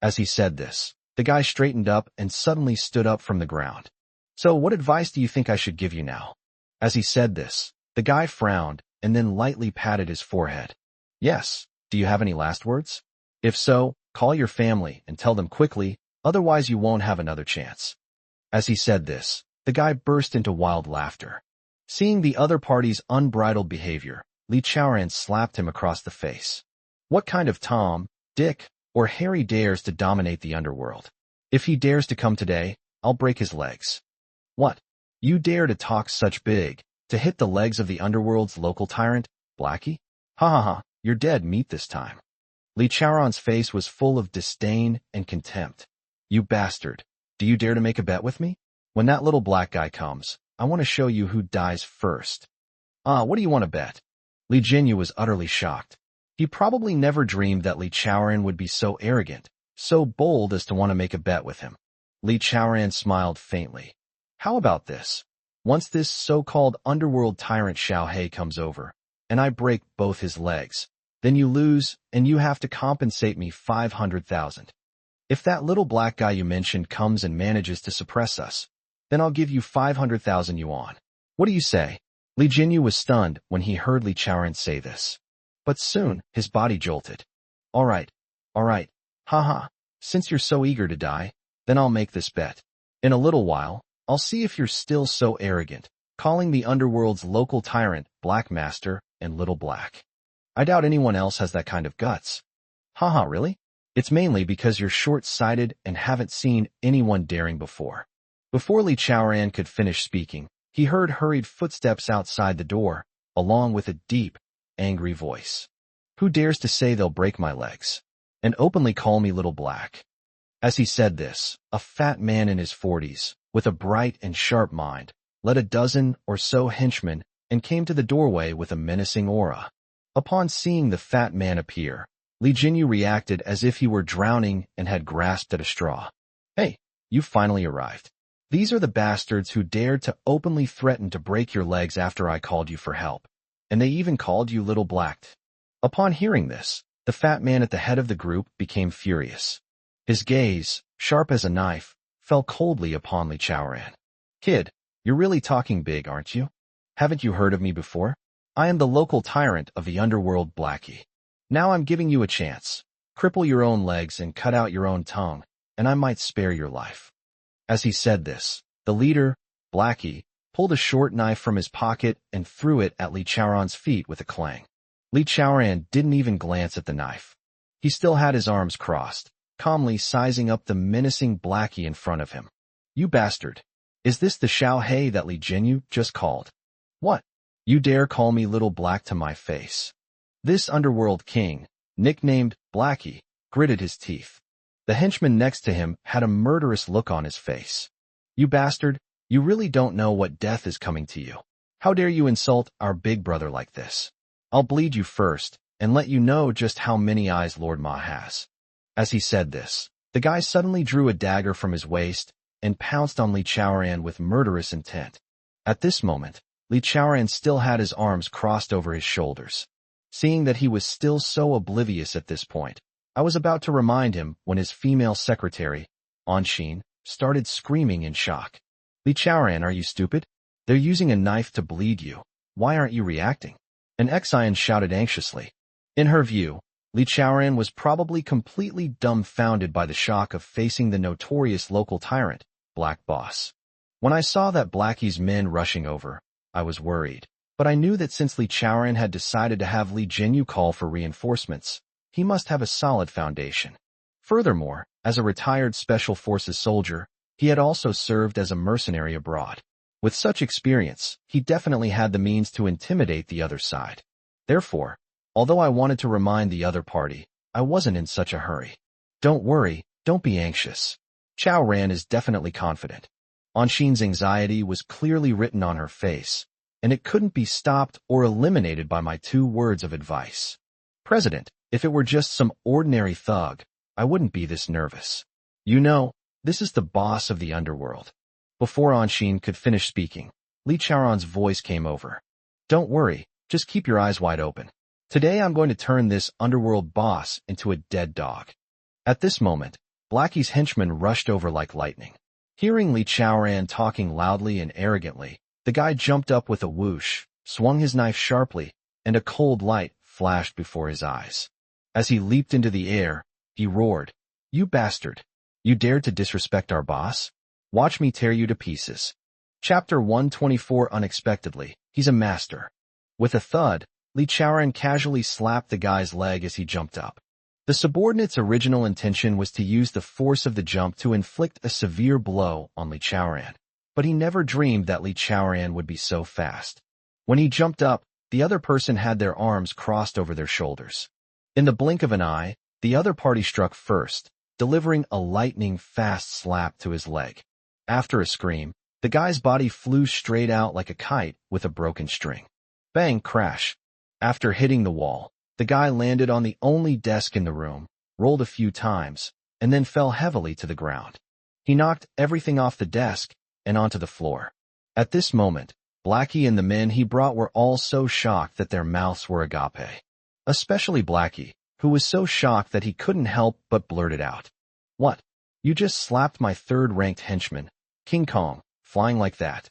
As he said this, the guy straightened up and suddenly stood up from the ground. So what advice do you think I should give you now? As he said this, the guy frowned and then lightly patted his forehead. Yes, do you have any last words? If so, call your family and tell them quickly, otherwise you won't have another chance. As he said this, the guy burst into wild laughter. Seeing the other party's unbridled behavior, Li Chaoran slapped him across the face. What kind of Tom, Dick, or Harry dares to dominate the underworld? If he dares to come today, I'll break his legs. What? You dare to talk such big, to hit the legs of the underworld's local tyrant, Blackie? Ha ha ha, you're dead meat this time. Li Chaoran's face was full of disdain and contempt. You bastard, do you dare to make a bet with me? When that little black guy comes, I want to show you who dies first. What do you want to bet? Li Jinyu was utterly shocked. He probably never dreamed that Li Chaoran would be so arrogant, so bold as to want to make a bet with him. Li Chaoran smiled faintly. How about this? Once this so-called underworld tyrant Xiao He comes over, and I break both his legs, then you lose, and you have to compensate me 500,000. If that little black guy you mentioned comes and manages to suppress us, then I'll give you 500,000 yuan. What do you say? Li Jinyu was stunned when he heard Li Chaoran say this. But soon, his body jolted. All right. Haha, since you're so eager to die, then I'll make this bet. In a little while, I'll see if you're still so arrogant, calling the underworld's local tyrant Black Master and Little Black. I doubt anyone else has that kind of guts. Haha, really? It's mainly because you're short-sighted and haven't seen anyone daring before. Before Li Chaoran could finish speaking, he heard hurried footsteps outside the door, along with a deep, angry voice. Who dares to say they'll break my legs? And openly call me Little Black? As he said this, a fat man in his 40s, with a bright and sharp mind, led a dozen or so henchmen and came to the doorway with a menacing aura. Upon seeing the fat man appear, Li Jinyu reacted as if he were drowning and had grasped at a straw. Hey, you finally arrived. These are the bastards who dared to openly threaten to break your legs after I called you for help. And they even called you Little Black. Upon hearing this, the fat man at the head of the group became furious. His gaze, sharp as a knife, fell coldly upon Li Chaoran. Kid, you're really talking big, aren't you? Haven't you heard of me before? I am the local tyrant of the underworld, Blackie. Now I'm giving you a chance. Cripple your own legs and cut out your own tongue, and I might spare your life. As he said this, the leader, Blackie, pulled a short knife from his pocket and threw it at Li Chaoran's feet with a clang. Li Chaoran didn't even glance at the knife. He still had his arms crossed, calmly sizing up the menacing Blackie in front of him. "You bastard. Is this the Xiao Hei that Li Jinyu just called? What? You dare call me Little Black to my face?" This underworld king, nicknamed Blackie, gritted his teeth. The henchman next to him had a murderous look on his face. "You bastard, you really don't know what death is coming to you. How dare you insult our big brother like this? I'll bleed you first, and let you know just how many eyes Lord Ma has." As he said this, the guy suddenly drew a dagger from his waist and pounced on Li Chaoran with murderous intent. At this moment, Li Chaoran still had his arms crossed over his shoulders. Seeing that he was still so oblivious at this point, I was about to remind him when his female secretary, Anshin, started screaming in shock. "Li Chaoran, are you stupid? They're using a knife to bleed you. Why aren't you reacting?" An Xian shouted anxiously. In her view, Li Chaoran was probably completely dumbfounded by the shock of facing the notorious local tyrant, Black Boss. When I saw that Blackie's men rushing over, I was worried. But I knew that since Li Chaoran had decided to have Li Jinyu call for reinforcements, he must have a solid foundation. Furthermore, as a retired Special Forces soldier, he had also served as a mercenary abroad. With such experience, he definitely had the means to intimidate the other side. Therefore, although I wanted to remind the other party, I wasn't in such a hurry. "Don't worry, don't be anxious. Chao Ran is definitely confident." Anshin's anxiety was clearly written on her face, and it couldn't be stopped or eliminated by my 2 words of advice. "President, if it were just some ordinary thug, I wouldn't be this nervous. You know, this is the boss of the underworld." Before Anshin could finish speaking, Li Chaoran's voice came over. "Don't worry, just keep your eyes wide open. Today I'm going to turn this underworld boss into a dead dog." At this moment, Blackie's henchmen rushed over like lightning. Hearing Li Chaoran talking loudly and arrogantly, the guy jumped up with a whoosh, swung his knife sharply, and a cold light flashed before his eyes. As he leaped into the air, he roared, "You bastard! You dared to disrespect our boss? Watch me tear you to pieces." Chapter 124. Unexpectedly, he's a master. With a thud, Li Chaoran casually slapped the guy's leg as he jumped up. The subordinate's original intention was to use the force of the jump to inflict a severe blow on Li Chaoran, but he never dreamed that Li Chaoran would be so fast. When he jumped up, the other person had their arms crossed over their shoulders. In the blink of an eye, the other party struck first, delivering a lightning-fast slap to his leg. After a scream, the guy's body flew straight out like a kite with a broken string. Bang, crash. After hitting the wall, the guy landed on the only desk in the room, rolled a few times, and then fell heavily to the ground. He knocked everything off the desk and onto the floor. At this moment, Blackie and the men he brought were all so shocked that their mouths were agape. Especially Blackie, who was so shocked that he couldn't help but blurt it out. "What? You just slapped my 3rd-ranked henchman, King Kong, flying like that?"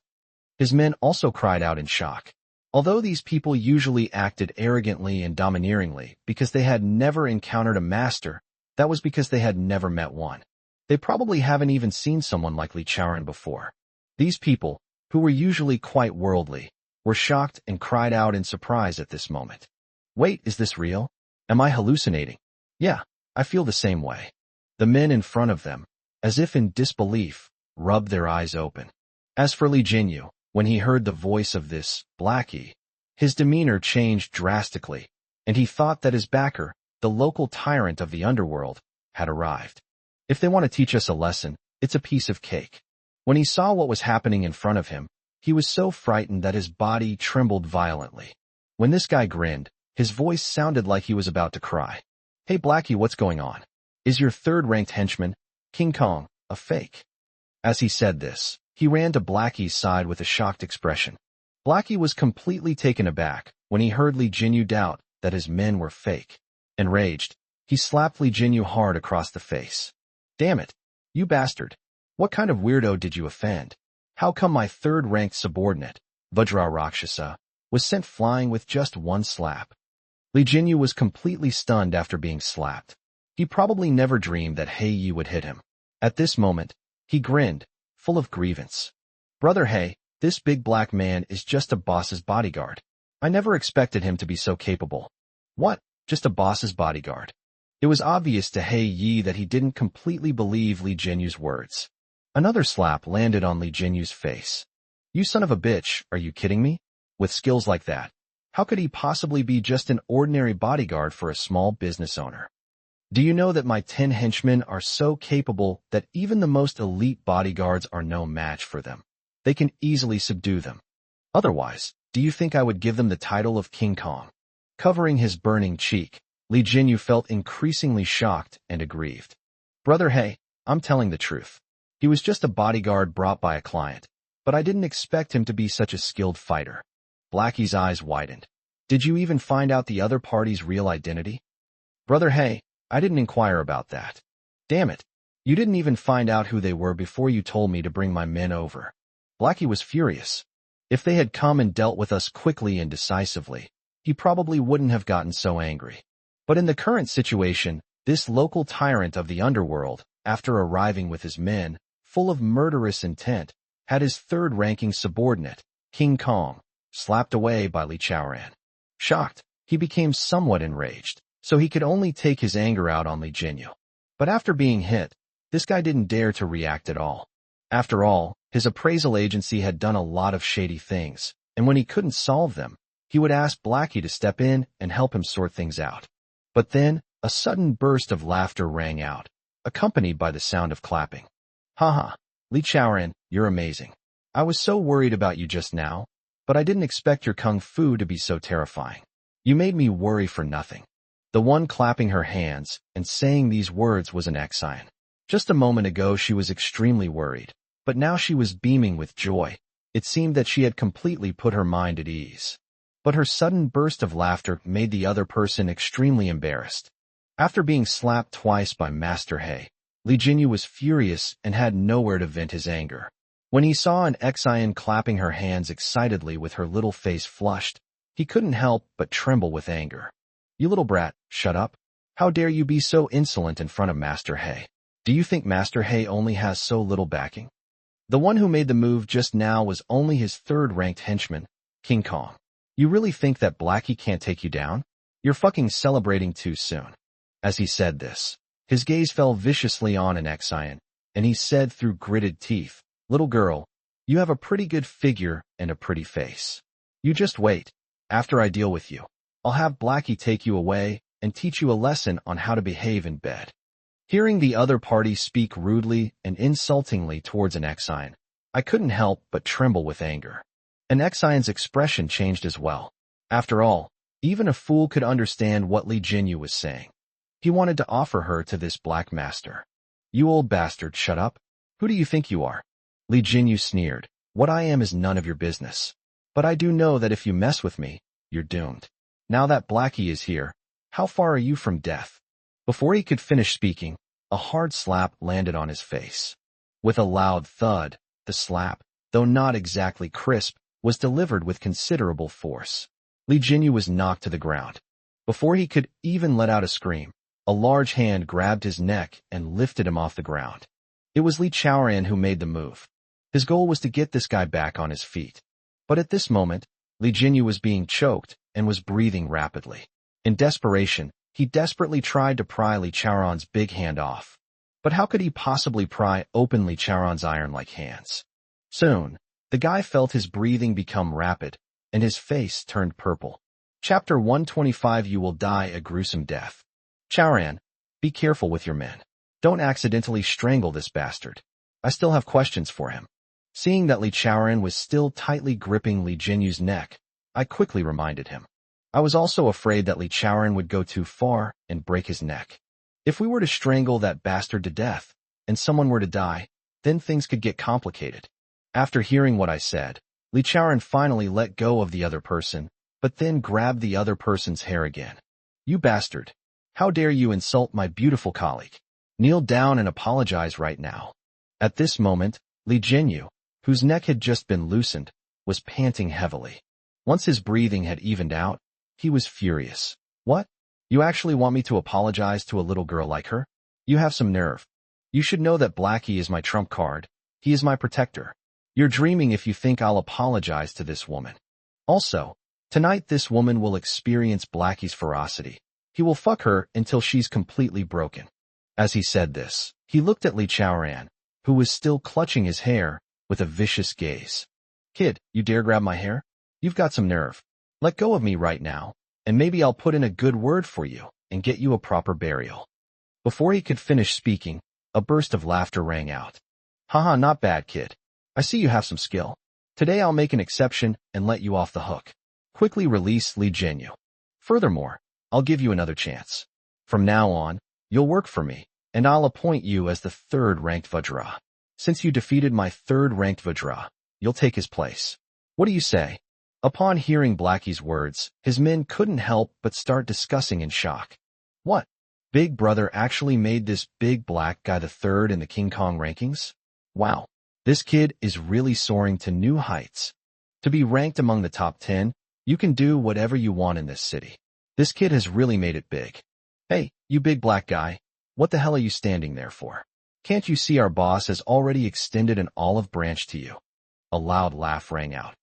His men also cried out in shock. Although these people usually acted arrogantly and domineeringly because they had never encountered a master, that was because they had never met one. They probably haven't even seen someone like Li Chaoran before. These people, who were usually quite worldly, were shocked and cried out in surprise at this moment. "Wait, is this real? Am I hallucinating? Yeah, I feel the same way." The men in front of them, as if in disbelief, rubbed their eyes open. As for Li Jinyu, when he heard the voice of this Blackie, his demeanor changed drastically, and he thought that his backer, the local tyrant of the underworld, had arrived. If they want to teach us a lesson, it's a piece of cake. When he saw what was happening in front of him, he was so frightened that his body trembled violently. When this guy grinned, his voice sounded like he was about to cry. "Hey Blackie, what's going on? Is your 3rd-ranked henchman, King Kong, a fake?" As he said this, he ran to Blackie's side with a shocked expression. Blackie was completely taken aback when he heard Li Jinyu doubt that his men were fake. Enraged, he slapped Li Jinyu hard across the face. "Damn it, you bastard. What kind of weirdo did you offend? How come my 3rd-ranked subordinate, Vajra Rakshasa, was sent flying with just 1 slap?" Li Jinyu was completely stunned after being slapped. He probably never dreamed that Hei Yi would hit him. At this moment, he grinned, full of grievance. "Brother Hei, this big black man is just a boss's bodyguard. I never expected him to be so capable." "What? Just a boss's bodyguard? It was obvious to He Yi that he didn't completely believe Li Jinyu's words. Another slap landed on Li Jinyu's face. You son of a bitch, are you kidding me? With skills like that, how could he possibly be just an ordinary bodyguard for a small business owner? Do you know that my 10 henchmen are so capable that even the most elite bodyguards are no match for them? They can easily subdue them. Otherwise, do you think I would give them the title of King Kong? Covering his burning cheek, Li Jinyu felt increasingly shocked and aggrieved. Brother He, I'm telling the truth. He was just a bodyguard brought by a client, but I didn't expect him to be such a skilled fighter. Blackie's eyes widened. Did you even find out the other party's real identity? Brother He, I didn't inquire about that. Damn it. You didn't even find out who they were before you told me to bring my men over. Blackie was furious. If they had come and dealt with us quickly and decisively, he probably wouldn't have gotten so angry. But in the current situation, this local tyrant of the underworld, after arriving with his men, full of murderous intent, had his third-ranking subordinate, King Kong, slapped away by Li Chaoran. Shocked, he became somewhat enraged, so he could only take his anger out on Li Jinyu. But after being hit, this guy didn't dare to react at all. After all, his appraisal agency had done a lot of shady things, and when he couldn't solve them, he would ask Blackie to step in and help him sort things out. But then, a sudden burst of laughter rang out, accompanied by the sound of clapping. Haha, Li Chaoran, you're amazing. I was so worried about you just now, but I didn't expect your kung fu to be so terrifying. You made me worry for nothing. The one clapping her hands and saying these words was an Exian. Just a moment ago she was extremely worried, but now she was beaming with joy. It seemed that she had completely put her mind at ease. But her sudden burst of laughter made the other person extremely embarrassed. After being slapped twice by Master He, Li Jinyu was furious and had nowhere to vent his anger. When he saw an Exian clapping her hands excitedly with her little face flushed, he couldn't help but tremble with anger. You little brat, shut up. How dare you be so insolent in front of Master He? Do you think Master He only has so little backing? The one who made the move just now was only his third-ranked henchman, King Kong. You really think that Blackie can't take you down? You're fucking celebrating too soon. As he said this, his gaze fell viciously on an Exian, and he said through gritted teeth, Little girl, you have a pretty good figure and a pretty face. You just wait. After I deal with you, I'll have Blackie take you away and teach you a lesson on how to behave in bed. Hearing the other party speak rudely and insultingly towards an Exian, I couldn't help but tremble with anger. An Exian's expression changed as well. After all, even a fool could understand what Li Jinyu was saying. He wanted to offer her to this black master. You old bastard, shut up. Who do you think you are? Li Jinyu sneered. What I am is none of your business. But I do know that if you mess with me, you're doomed. Now that Blackie is here, how far are you from death? Before he could finish speaking, a hard slap landed on his face. With a loud thud, the slap, though not exactly crisp, was delivered with considerable force. Li Jinyu was knocked to the ground. Before he could even let out a scream, a large hand grabbed his neck and lifted him off the ground. It was Li Chaoran who made the move. His goal was to get this guy back on his feet. But at this moment, Li Jinyu was being choked and was breathing rapidly. In desperation, he desperately tried to pry Li Chaoran's big hand off. But how could he possibly pry open Li Chaoran's iron-like hands? Soon, the guy felt his breathing become rapid, and his face turned purple. Chapter 125 You will die a gruesome death. Chaoran, be careful with your men. Don't accidentally strangle this bastard. I still have questions for him. Seeing that Li Chaoran was still tightly gripping Li Jinyu's neck, I quickly reminded him. I was also afraid that Li Chaoran would go too far and break his neck. If we were to strangle that bastard to death, and someone were to die, then things could get complicated. After hearing what I said, Li Chaoran finally let go of the other person, but then grabbed the other person's hair again. You bastard! How dare you insult my beautiful colleague? Kneel down and apologize right now. At this moment, Li Jinyu, whose neck had just been loosened, was panting heavily. Once his breathing had evened out, he was furious. What? You actually want me to apologize to a little girl like her? You have some nerve. You should know that Blackie is my trump card. He is my protector. You're dreaming if you think I'll apologize to this woman. Also, tonight this woman will experience Blackie's ferocity. He will fuck her until she's completely broken. As he said this, he looked at Li Chaoran, who was still clutching his hair, with a vicious gaze. Kid, you dare grab my hair? You've got some nerve. Let go of me right now, and maybe I'll put in a good word for you and get you a proper burial. Before he could finish speaking, a burst of laughter rang out. Haha, not bad, kid. I see you have some skill. Today I'll make an exception and let you off the hook. Quickly release Li Jinyu. Furthermore, I'll give you another chance. From now on, you'll work for me, and I'll appoint you as the third-ranked Vajra. Since you defeated my third-ranked Vajra, you'll take his place. What do you say? Upon hearing Blackie's words, his men couldn't help but start discussing in shock. What? Big Brother actually made this big black guy the third in the King Kong rankings? Wow, this kid is really soaring to new heights. To be ranked among the top 10, you can do whatever you want in this city. This kid has really made it big. Hey, you big black guy, what the hell are you standing there for? Can't you see our boss has already extended an olive branch to you? A loud laugh rang out.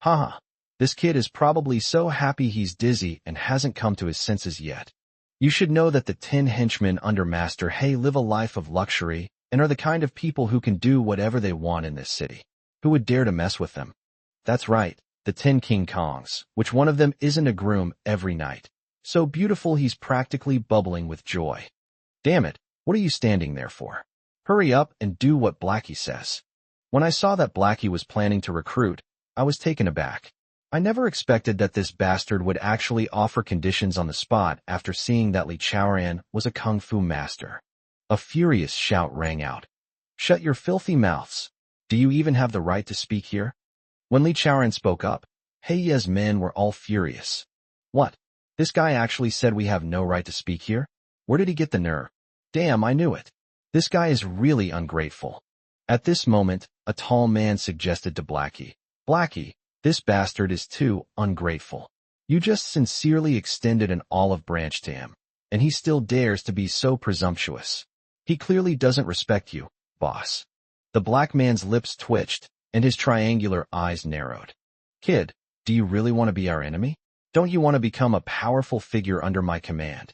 Haha, this kid is probably so happy he's dizzy and hasn't come to his senses yet. You should know that the 10 henchmen under Master He live a life of luxury and are the kind of people who can do whatever they want in this city. Who would dare to mess with them? That's right, the 10 King Kongs, which one of them isn't a groom every night. So beautiful he's practically bubbling with joy. Damn it, what are you standing there for? Hurry up and do what Blackie says. When I saw that Blackie was planning to recruit, I was taken aback. I never expected that this bastard would actually offer conditions on the spot after seeing that Li Chaoran was a kung fu master. A furious shout rang out. Shut your filthy mouths. Do you even have the right to speak here? When Li Chaoran spoke up, Hei's men were all furious. What? This guy actually said we have no right to speak here? Where did he get the nerve? Damn, I knew it. This guy is really ungrateful. At this moment, a tall man suggested to Blackie, Blackie, this bastard is too ungrateful. You just sincerely extended an olive branch to him, and he still dares to be so presumptuous. He clearly doesn't respect you, boss. The black man's lips twitched, and his triangular eyes narrowed. Kid, do you really want to be our enemy? Don't you want to become a powerful figure under my command?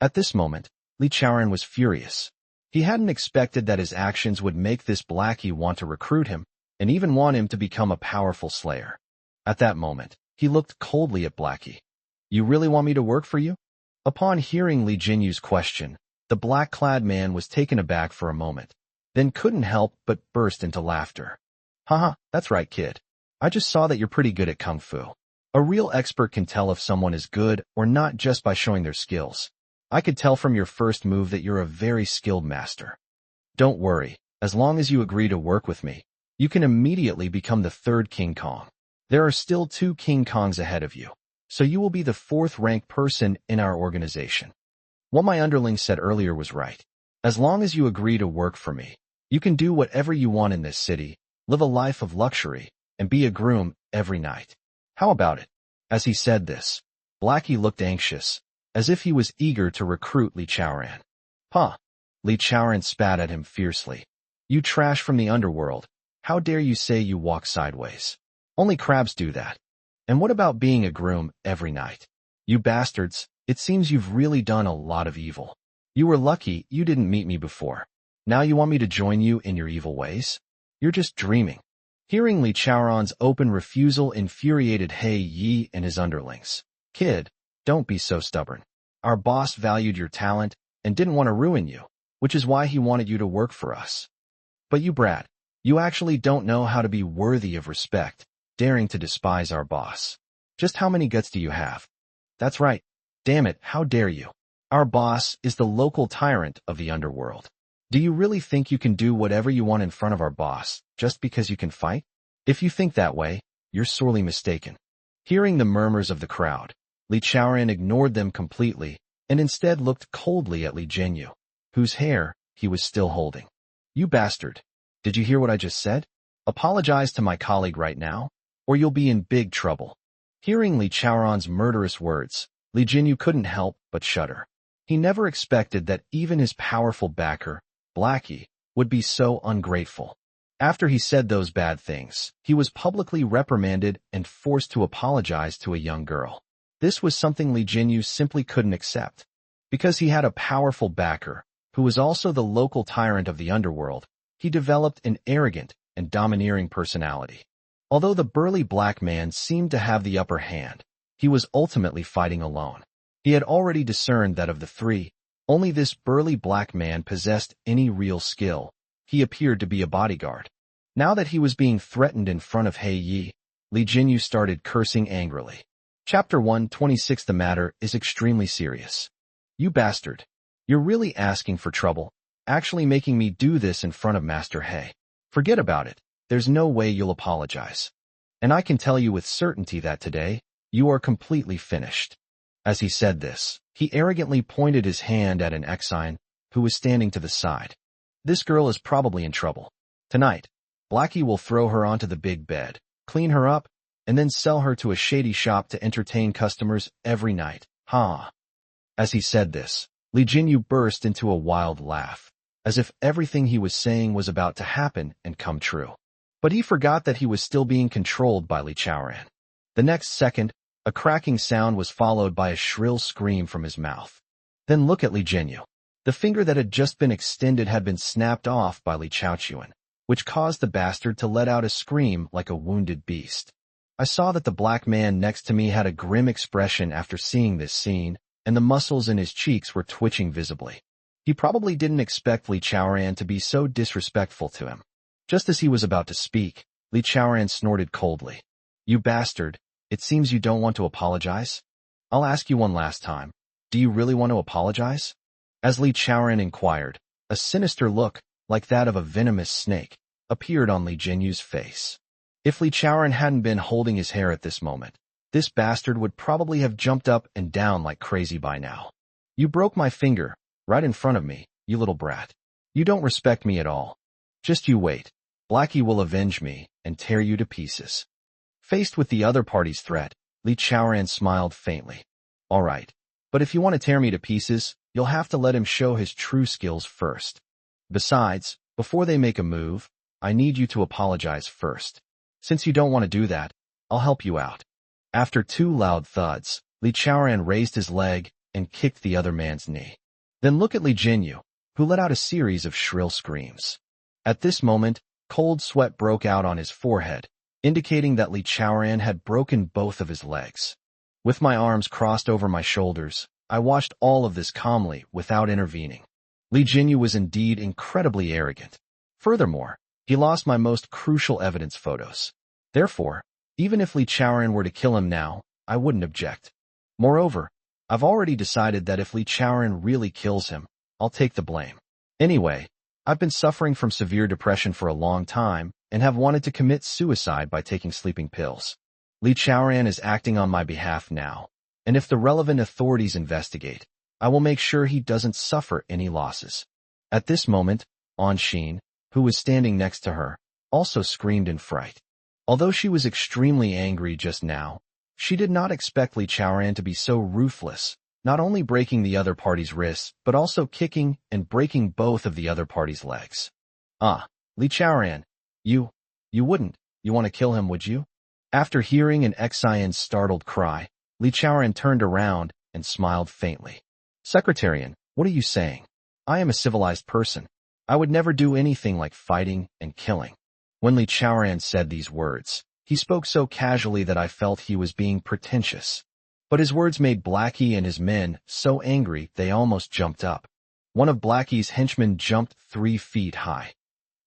At this moment, Li Chaoran was furious. He hadn't expected that his actions would make this Blackie want to recruit him, and even want him to become a powerful slayer. At that moment, he looked coldly at Blackie. You really want me to work for you? Upon hearing Li Jinyu's question, the black-clad man was taken aback for a moment, then couldn't help but burst into laughter. Haha, that's right, kid. I just saw that you're pretty good at kung fu. A real expert can tell if someone is good or not just by showing their skills. I could tell from your first move that you're a very skilled master. Don't worry, as long as you agree to work with me, you can immediately become the third King Kong. There are still 2 King Kongs ahead of you, so you will be the 4th-ranked person in our organization. What my underling said earlier was right. As long as you agree to work for me, you can do whatever you want in this city, live a life of luxury, and be a groom every night. How about it? As he said this, Blackie looked anxious, as if he was eager to recruit Li Chaoran. Huh? Li Chaoran spat at him fiercely. You trash from the underworld. How dare you say you walk sideways? Only crabs do that. And what about being a groom every night? You bastards, it seems you've really done a lot of evil. You were lucky you didn't meet me before. Now you want me to join you in your evil ways? You're just dreaming. Hearing Li Chaoran's open refusal infuriated He Yi and his underlings. Kid, don't be so stubborn. Our boss valued your talent and didn't want to ruin you, which is why he wanted you to work for us. But you brat, you actually don't know how to be worthy of respect, daring to despise our boss. Just how many guts do you have? That's right. Damn it, how dare you? Our boss is the local tyrant of the underworld. Do you really think you can do whatever you want in front of our boss, just because you can fight? If you think that way, you're sorely mistaken. Hearing the murmurs of the crowd, Li Chaoran ignored them completely, and instead looked coldly at Li Jinyu, whose hair he was still holding. You bastard! Did you hear what I just said? Apologize to my colleague right now, or you'll be in big trouble. Hearing Li Chaoran's murderous words, Li Jinyu couldn't help but shudder. He never expected that even his powerful backer, Blackie, would be so ungrateful. After he said those bad things, he was publicly reprimanded and forced to apologize to a young girl. This was something Li Jinyu simply couldn't accept. Because he had a powerful backer, who was also the local tyrant of the underworld, he developed an arrogant and domineering personality. Although the burly black man seemed to have the upper hand, he was ultimately fighting alone. He had already discerned that of the three, only this burly black man possessed any real skill. He appeared to be a bodyguard. Now that he was being threatened in front of Hei Yi, Li Jinyu started cursing angrily. Chapter 126. The matter is extremely serious. You bastard. You're really asking for trouble, actually making me do this in front of Master Hei. Forget about it. There's no way you'll apologize. And I can tell you with certainty that today, you are completely finished. As he said this, he arrogantly pointed his hand at an Exine who was standing to the side. This girl is probably in trouble. Tonight, Blackie will throw her onto the big bed, clean her up, and then sell her to a shady shop to entertain customers every night. Ha! As he said this, Li Jinyu burst into a wild laugh, as if everything he was saying was about to happen and come true. But he forgot that he was still being controlled by Li Chaoran. The next second, a cracking sound was followed by a shrill scream from his mouth. Then look at Li Jinyu. The finger that had just been extended had been snapped off by Li Chaochuan, which caused the bastard to let out a scream like a wounded beast. I saw that the black man next to me had a grim expression after seeing this scene, and the muscles in his cheeks were twitching visibly. He probably didn't expect Li Chaoran to be so disrespectful to him. Just as he was about to speak, Li Chaoran snorted coldly. You bastard, it seems you don't want to apologize? I'll ask you one last time. Do you really want to apologize? As Li Chaoran inquired, a sinister look, like that of a venomous snake, appeared on Li Jinyu's face. If Li Chaoran hadn't been holding his hair at this moment, this bastard would probably have jumped up and down like crazy by now. You broke my finger, right in front of me, you little brat. You don't respect me at all. Just you wait. Blackie will avenge me and tear you to pieces. Faced with the other party's threat, Li Chaoran smiled faintly. All right, but if you want to tear me to pieces, you'll have to let him show his true skills first. Besides, before they make a move, I need you to apologize first. Since you don't want to do that, I'll help you out. After two loud thuds, Li Chaoran raised his leg and kicked the other man's knee. Then look at Li Jinyu, who let out a series of shrill screams. At this moment, cold sweat broke out on his forehead, indicating that Li Chaoran had broken both of his legs. With my arms crossed over my shoulders, I watched all of this calmly without intervening. Li Jinyu was indeed incredibly arrogant. Furthermore, he lost my most crucial evidence photos. Therefore, even if Li Chaoran were to kill him now, I wouldn't object. Moreover, I've already decided that if Li Chaoran really kills him, I'll take the blame. Anyway, I've been suffering from severe depression for a long time and have wanted to commit suicide by taking sleeping pills. Li Chaoran is acting on my behalf now, and if the relevant authorities investigate, I will make sure he doesn't suffer any losses. At this moment, Anshin, who was standing next to her, also screamed in fright. Although she was extremely angry just now, she did not expect Li Chaoran to be so ruthless, not only breaking the other party's wrists, but also kicking and breaking both of the other party's legs. Ah, Li Chaoran, you wouldn't, you want to kill him, would you? After hearing an Xian's startled cry, Li Chaoran turned around and smiled faintly. Secretarian, what are you saying? I am a civilized person. I would never do anything like fighting and killing. When Li Chaoran said these words, he spoke so casually that I felt he was being pretentious. But his words made Blackie and his men so angry they almost jumped up. One of Blackie's henchmen jumped 3 feet high.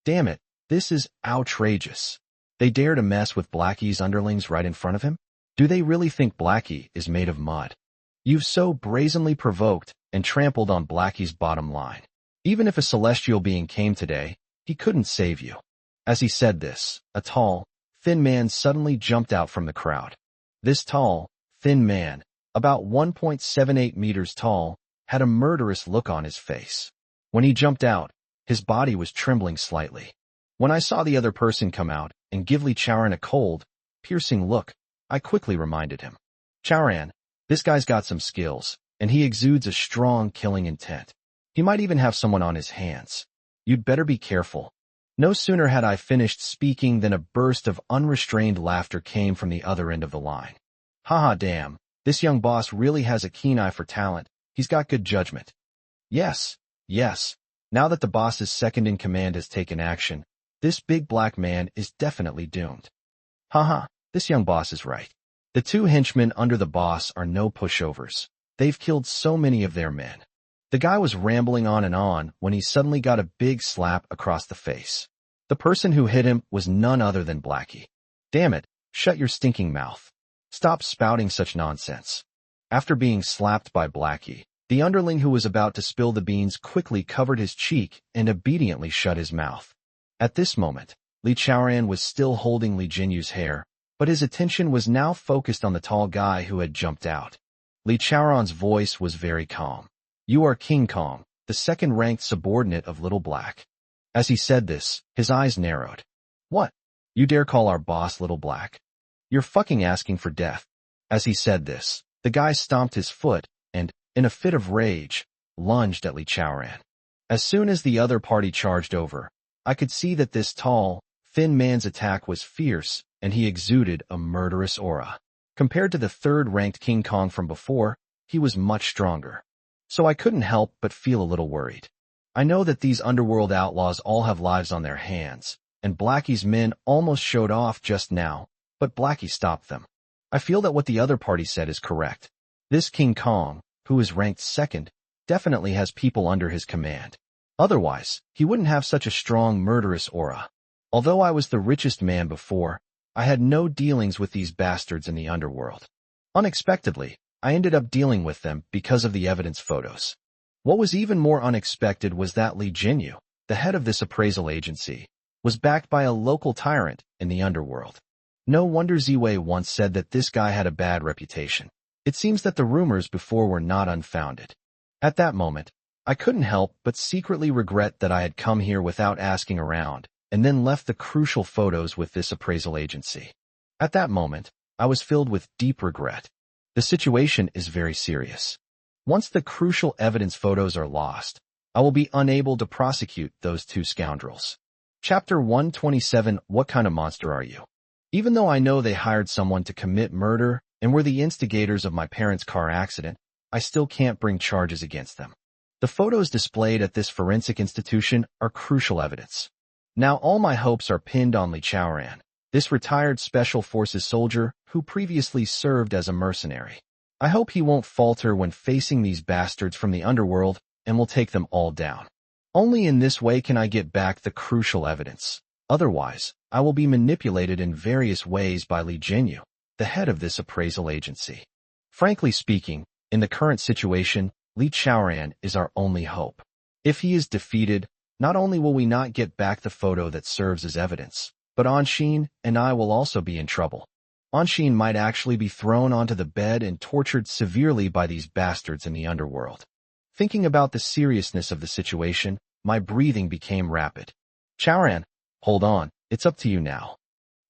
Damn it, this is outrageous. They dare to mess with Blackie's underlings right in front of him? Do they really think Blackie is made of mud? You've so brazenly provoked and trampled on Blackie's bottom line. Even if a celestial being came today, he couldn't save you. As he said this, a tall, thin man suddenly jumped out from the crowd. This tall, thin man, about 1.78 meters tall, had a murderous look on his face. When he jumped out, his body was trembling slightly. When I saw the other person come out and give Li Chaoran a cold, piercing look, I quickly reminded him. Chaoran, this guy's got some skills, and he exudes a strong killing intent. He might even have someone on his hands. You'd better be careful. No sooner had I finished speaking than a burst of unrestrained laughter came from the other end of the line. Haha, damn, this young boss really has a keen eye for talent. He's He's got good judgment. Yes, yes. Now that the boss's second-in-command has taken action, this big black man is definitely doomed. Haha, this young boss is right. The two henchmen under the boss are no pushovers. They've killed so many of their men. The guy was rambling on and on when he suddenly got a big slap across the face. The person who hit him was none other than Blackie. Damn it, shut your stinking mouth. Stop spouting such nonsense. After being slapped by Blackie, the underling who was about to spill the beans quickly covered his cheek and obediently shut his mouth. At this moment, Li Chaoran was still holding Li Jinyu's hair, but his attention was now focused on the tall guy who had jumped out. Li Chaoran's voice was very calm. You are King Kong, the second-ranked subordinate of Little Black. As he said this, his eyes narrowed. What? You dare call our boss Little Black? You're fucking asking for death. As he said this, the guy stomped his foot and, in a fit of rage, lunged at Li Chaoran. As soon as the other party charged over, I could see that this tall, thin man's attack was fierce and he exuded a murderous aura. Compared to the third-ranked King Kong from before, he was much stronger. So I couldn't help but feel a little worried. I know that these underworld outlaws all have lives on their hands, and Blackie's men almost showed off just now, but Blackie stopped them. I feel that what the other party said is correct. This King Kong, who is ranked second, definitely has people under his command. Otherwise, he wouldn't have such a strong murderous aura. Although I was the richest man before, I had no dealings with these bastards in the underworld. Unexpectedly, I ended up dealing with them because of the evidence photos. What was even more unexpected was that Li Jinyu, the head of this appraisal agency, was backed by a local tyrant in the underworld. No wonder Ziwei once said that this guy had a bad reputation. It seems that the rumors before were not unfounded. At that moment, I couldn't help but secretly regret that I had come here without asking around, and then left the crucial photos with this appraisal agency. At that moment, I was filled with deep regret. The situation is very serious. Once the crucial evidence photos are lost, I will be unable to prosecute those two scoundrels. Chapter 127. What kind of monster are you? Even though I know they hired someone to commit murder and were the instigators of my parents' car accident, I still can't bring charges against them. The photos displayed at this forensic institution are crucial evidence. Now all my hopes are pinned on Li Chaoran, this retired Special Forces soldier who previously served as a mercenary. I hope he won't falter when facing these bastards from the underworld and will take them all down. Only in this way can I get back the crucial evidence. Otherwise, I will be manipulated in various ways by Li Jinyu, the head of this appraisal agency. Frankly speaking, in the current situation, Li Chaoran is our only hope. If he is defeated, not only will we not get back the photo that serves as evidence, but Anshin and I will also be in trouble. Anshin might actually be thrown onto the bed and tortured severely by these bastards in the underworld. Thinking about the seriousness of the situation, my breathing became rapid. Chaoran, hold on, it's up to you now.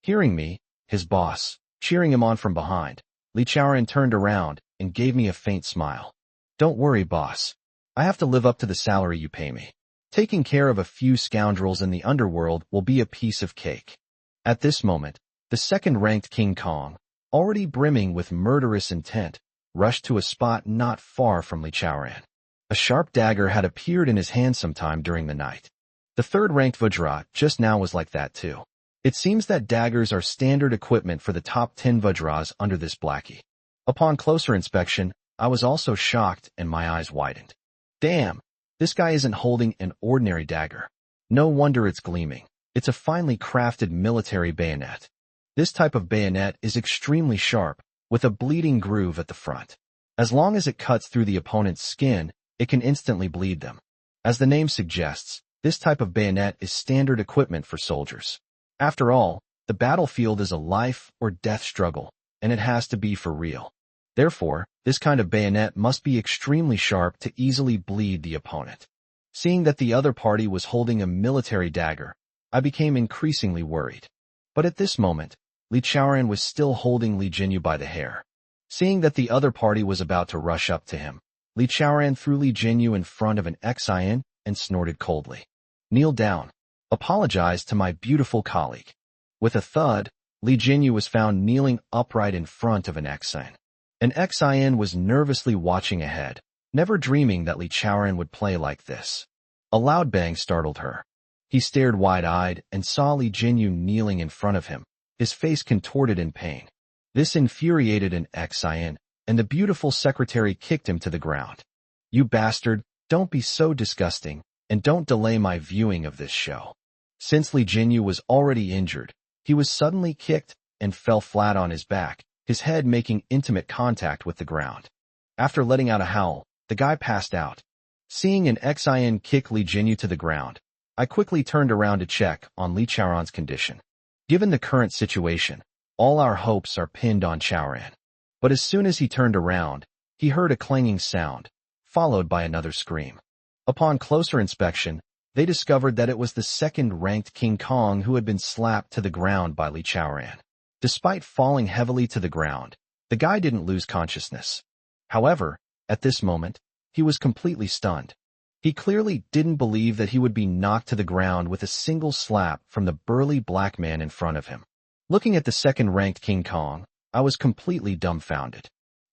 Hearing me, his boss, cheering him on from behind, Li Chaoran turned around and gave me a faint smile. Don't worry, boss. I have to live up to the salary you pay me. Taking care of a few scoundrels in the underworld will be a piece of cake. At this moment, the second-ranked King Kong, already brimming with murderous intent, rushed to a spot not far from Li Chaoran. A sharp dagger had appeared in his hand sometime during the night. The third-ranked Vajra just now was like that too. It seems that daggers are standard equipment for the top 10 Vajras under this Blackie. Upon closer inspection, I was also shocked and my eyes widened. Damn, this guy isn't holding an ordinary dagger. No wonder it's gleaming. It's a finely crafted military bayonet. This type of bayonet is extremely sharp, with a bleeding groove at the front. As long as it cuts through the opponent's skin, it can instantly bleed them. As the name suggests, this type of bayonet is standard equipment for soldiers. After all, the battlefield is a life or death struggle, and it has to be for real. Therefore, this kind of bayonet must be extremely sharp to easily bleed the opponent. Seeing that the other party was holding a military dagger, I became increasingly worried. But at this moment, Li Chaoran was still holding Li Jinyu by the hair. Seeing that the other party was about to rush up to him, Li Chaoran threw Li Jinyu in front of an Xian and snorted coldly. Kneel down. Apologize to my beautiful colleague. With a thud, Li Jinyu was found kneeling upright in front of an Xian. An Xian was nervously watching ahead, never dreaming that Li Chaoran would play like this. A loud bang startled her. He stared wide-eyed and saw Li Jinyu kneeling in front of him, his face contorted in pain. This infuriated an Xian, and the beautiful secretary kicked him to the ground. "You bastard, don't be so disgusting, and don't delay my viewing of this show." Since Li Jinyu was already injured, he was suddenly kicked and fell flat on his back, his head making intimate contact with the ground. After letting out a howl, the guy passed out. Seeing an Xian kick Li Jinyu to the ground, I quickly turned around to check on Li Chaoran's condition. Given the current situation, all our hopes are pinned on Chaoran. But as soon as he turned around, he heard a clanging sound, followed by another scream. Upon closer inspection, they discovered that it was the second-ranked King Kong who had been slapped to the ground by Li Chaoran. Despite falling heavily to the ground, the guy didn't lose consciousness. However, at this moment, he was completely stunned. He clearly didn't believe that he would be knocked to the ground with a single slap from the burly black man in front of him. Looking at the second-ranked King Kong, I was completely dumbfounded.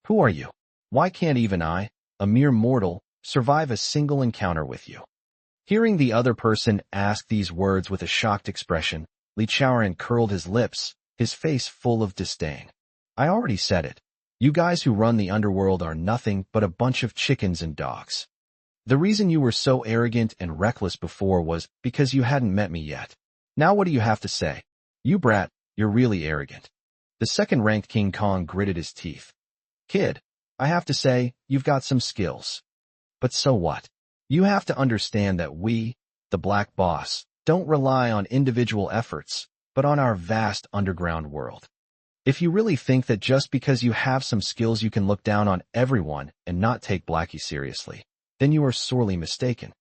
"Who are you? Why can't even I, a mere mortal, survive a single encounter with you?" Hearing the other person ask these words with a shocked expression, Li Chaoran curled his lips, his face full of disdain. "I already said it. You guys who run the underworld are nothing but a bunch of chickens and dogs. The reason you were so arrogant and reckless before was because you hadn't met me yet. Now what do you have to say? You brat, you're really arrogant." The second-ranked King Kong gritted his teeth. "Kid, I have to say, you've got some skills. But so what? You have to understand that we, the Black Boss, don't rely on individual efforts, but on our vast underground world. If you really think that just because you have some skills you can look down on everyone and not take Blackie seriously, then you are sorely mistaken."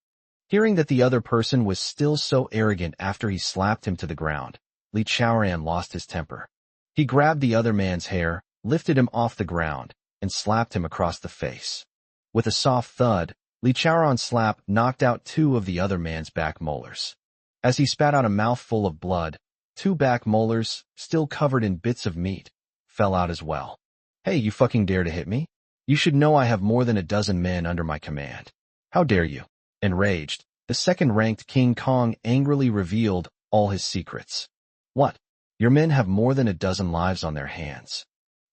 Hearing that the other person was still so arrogant after he slapped him to the ground, Li Chaoran lost his temper. He grabbed the other man's hair, lifted him off the ground, and slapped him across the face. With a soft thud, Li Chaoran's slap knocked out two of the other man's back molars. As he spat out a mouthful of blood, two back molars, still covered in bits of meat, fell out as well. "Hey, you fucking dare to hit me? You should know I have more than a dozen men under my command. How dare you?" Enraged, the second-ranked King Kong angrily revealed all his secrets. "What? Your men have more than a dozen lives on their hands?"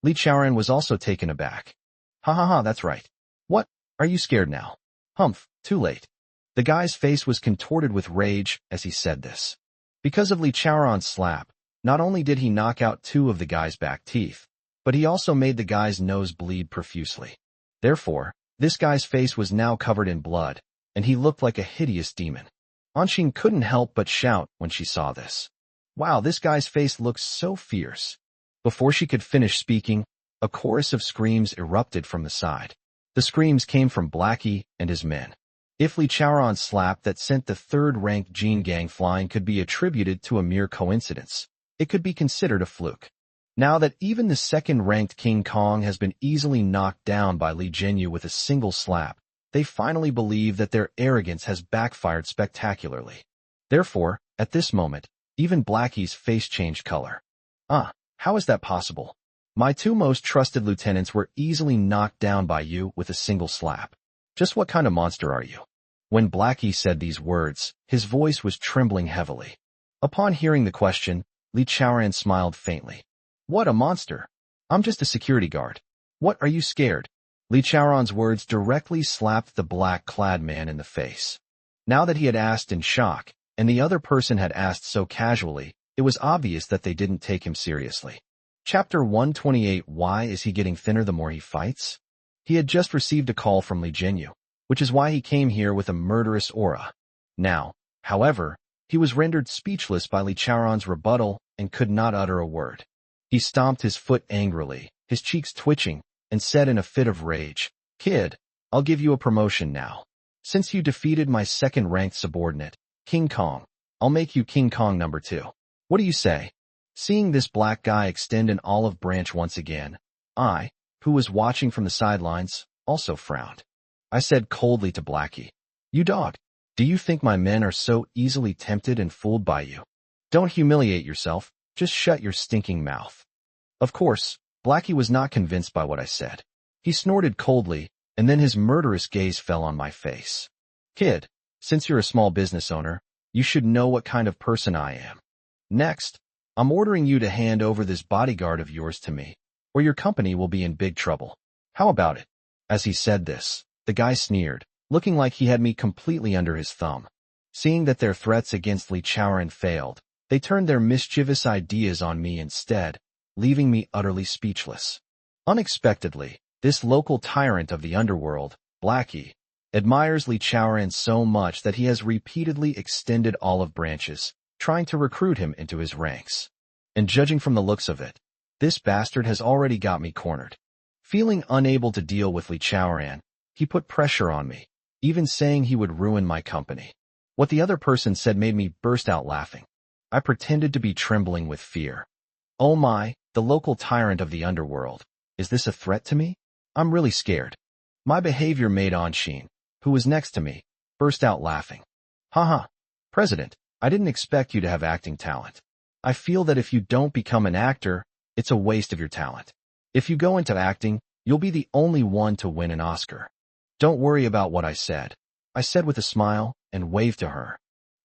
Li Chaoran was also taken aback. "Ha ha ha, that's right. What? Are you scared now? Humph, too late." The guy's face was contorted with rage as he said this. Because of Li Chaoran's slap, not only did he knock out two of the guy's back teeth, but he also made the guy's nose bleed profusely. Therefore, this guy's face was now covered in blood, and he looked like a hideous demon. Anqing couldn't help but shout when she saw this. "Wow, this guy's face looks so fierce." Before she could finish speaking, a chorus of screams erupted from the side. The screams came from Blackie and his men. If Li Chaoran's slap that sent the third-ranked Jin gang flying could be attributed to a mere coincidence, it could be considered a fluke. Now that even the second-ranked King Kong has been easily knocked down by Li Jinyu with a single slap, they finally believe that their arrogance has backfired spectacularly. Therefore, at this moment, even Blackie's face changed color. How is that possible? My two most trusted lieutenants were easily knocked down by you with a single slap. Just what kind of monster are you?" When Blackie said these words, his voice was trembling heavily. Upon hearing the question, Li Chaoran smiled faintly. "What a monster! I'm just a security guard. What, are you scared?" Li Chaoran's words directly slapped the black-clad man in the face. Now that he had asked in shock, and the other person had asked so casually, it was obvious that they didn't take him seriously. Chapter 128. Why is he getting thinner the more he fights? He had just received a call from Li Jinyu, which is why he came here with a murderous aura. Now, however, he was rendered speechless by Li Chaoran's rebuttal and could not utter a word. He stomped his foot angrily, his cheeks twitching, and said in a fit of rage, "Kid, I'll give you a promotion now. Since you defeated my second-ranked subordinate, King Kong, I'll make you King Kong number 2. What do you say?" Seeing this black guy extend an olive branch once again, I, who was watching from the sidelines, also frowned. I said coldly to Blackie, "You dog, do you think my men are so easily tempted and fooled by you? Don't humiliate yourself, just shut your stinking mouth." Of course, Blackie was not convinced by what I said. He snorted coldly, and then his murderous gaze fell on my face. Kid, since you're a small business owner, you should know what kind of person I am. Next, I'm ordering you to hand over this bodyguard of yours to me, or your company will be in big trouble. How about it? As he said this, the guy sneered, looking like he had me completely under his thumb. Seeing that their threats against Li Chaoran failed, they turned their mischievous ideas on me instead, leaving me utterly speechless. Unexpectedly, this local tyrant of the underworld, Blackie, admires Li Chaoran so much that he has repeatedly extended olive branches, trying to recruit him into his ranks. And judging from the looks of it, this bastard has already got me cornered. Feeling unable to deal with Li Chaoran, he put pressure on me, even saying he would ruin my company. What the other person said made me burst out laughing. I pretended to be trembling with fear. Oh my, the local tyrant of the underworld. Is this a threat to me? I'm really scared. My behavior made Anshin, who was next to me, burst out laughing. Haha, President, I didn't expect you to have acting talent. I feel that if you don't become an actor, it's a waste of your talent. If you go into acting, you'll be the only one to win an Oscar. Don't worry about what I said with a smile and waved to her.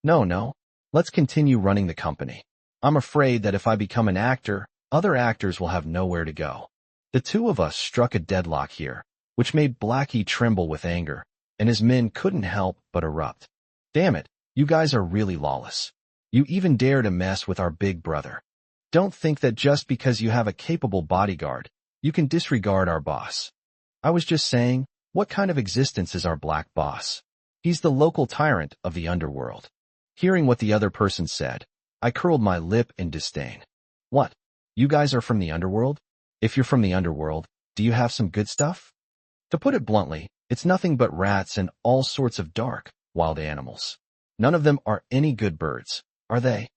No, let's continue running the company. I'm afraid that if I become an actor, other actors will have nowhere to go. The two of us struck a deadlock here, which made Blackie tremble with anger, and his men couldn't help but erupt. Damn it, you guys are really lawless. You even dare to mess with our big brother. Don't think that just because you have a capable bodyguard, you can disregard our boss. I was just saying, what kind of existence is our black boss? He's the local tyrant of the underworld. Hearing what the other person said, I curled my lip in disdain. What? You guys are from the underworld? If you're from the underworld, do you have some good stuff? To put it bluntly, it's nothing but rats and all sorts of dark, wild animals. None of them are any good birds, are they?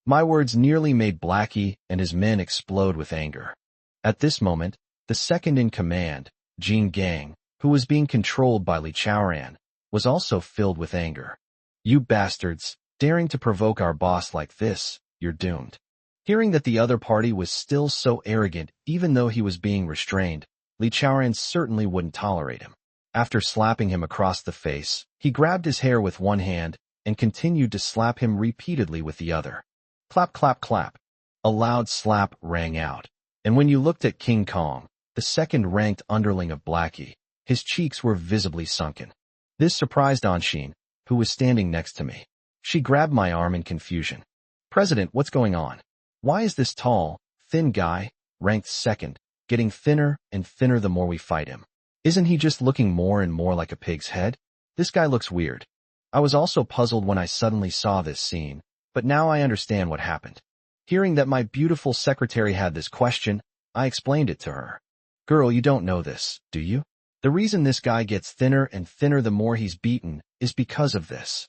My words nearly made Blackie and his men explode with anger. At this moment, the second in command, Jin Gang, who was being controlled by Li Chaoran, was also filled with anger. You bastards, daring to provoke our boss like this, you're doomed. Hearing that the other party was still so arrogant even though he was being restrained, Li Chaoran certainly wouldn't tolerate him. After slapping him across the face, he grabbed his hair with one hand and continued to slap him repeatedly with the other. Clap, clap, clap. A loud slap rang out, and when you looked at King Kong, the second-ranked underling of Blackie, his cheeks were visibly sunken. This surprised Anshin, who was standing next to me. She grabbed my arm in confusion. President, what's going on? Why is this tall, thin guy, ranked second, getting thinner and thinner the more we fight him? Isn't he just looking more and more like a pig's head? This guy looks weird. I was also puzzled when I suddenly saw this scene, but now I understand what happened. Hearing that my beautiful secretary had this question, I explained it to her. Girl, you don't know this, do you? The reason this guy gets thinner and thinner the more he's beaten is because of this.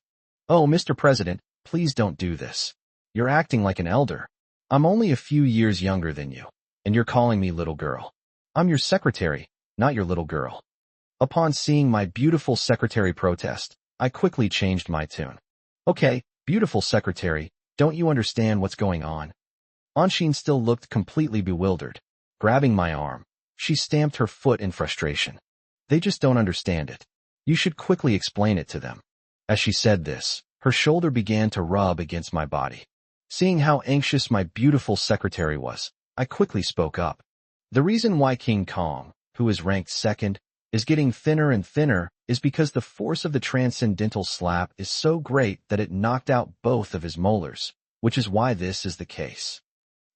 Oh, Mr. President, please don't do this. You're acting like an elder. I'm only a few years younger than you, and you're calling me little girl. I'm your secretary, not your little girl. Upon seeing my beautiful secretary protest, I quickly changed my tune. Okay, beautiful secretary, don't you understand what's going on? Anshin still looked completely bewildered. Grabbing my arm, she stamped her foot in frustration. They just don't understand it. You should quickly explain it to them. As she said this, her shoulder began to rub against my body. Seeing how anxious my beautiful secretary was, I quickly spoke up. The reason why King Kong, who is ranked second, is getting thinner and thinner is because the force of the transcendental slap is so great that it knocked out both of his molars, which is why this is the case.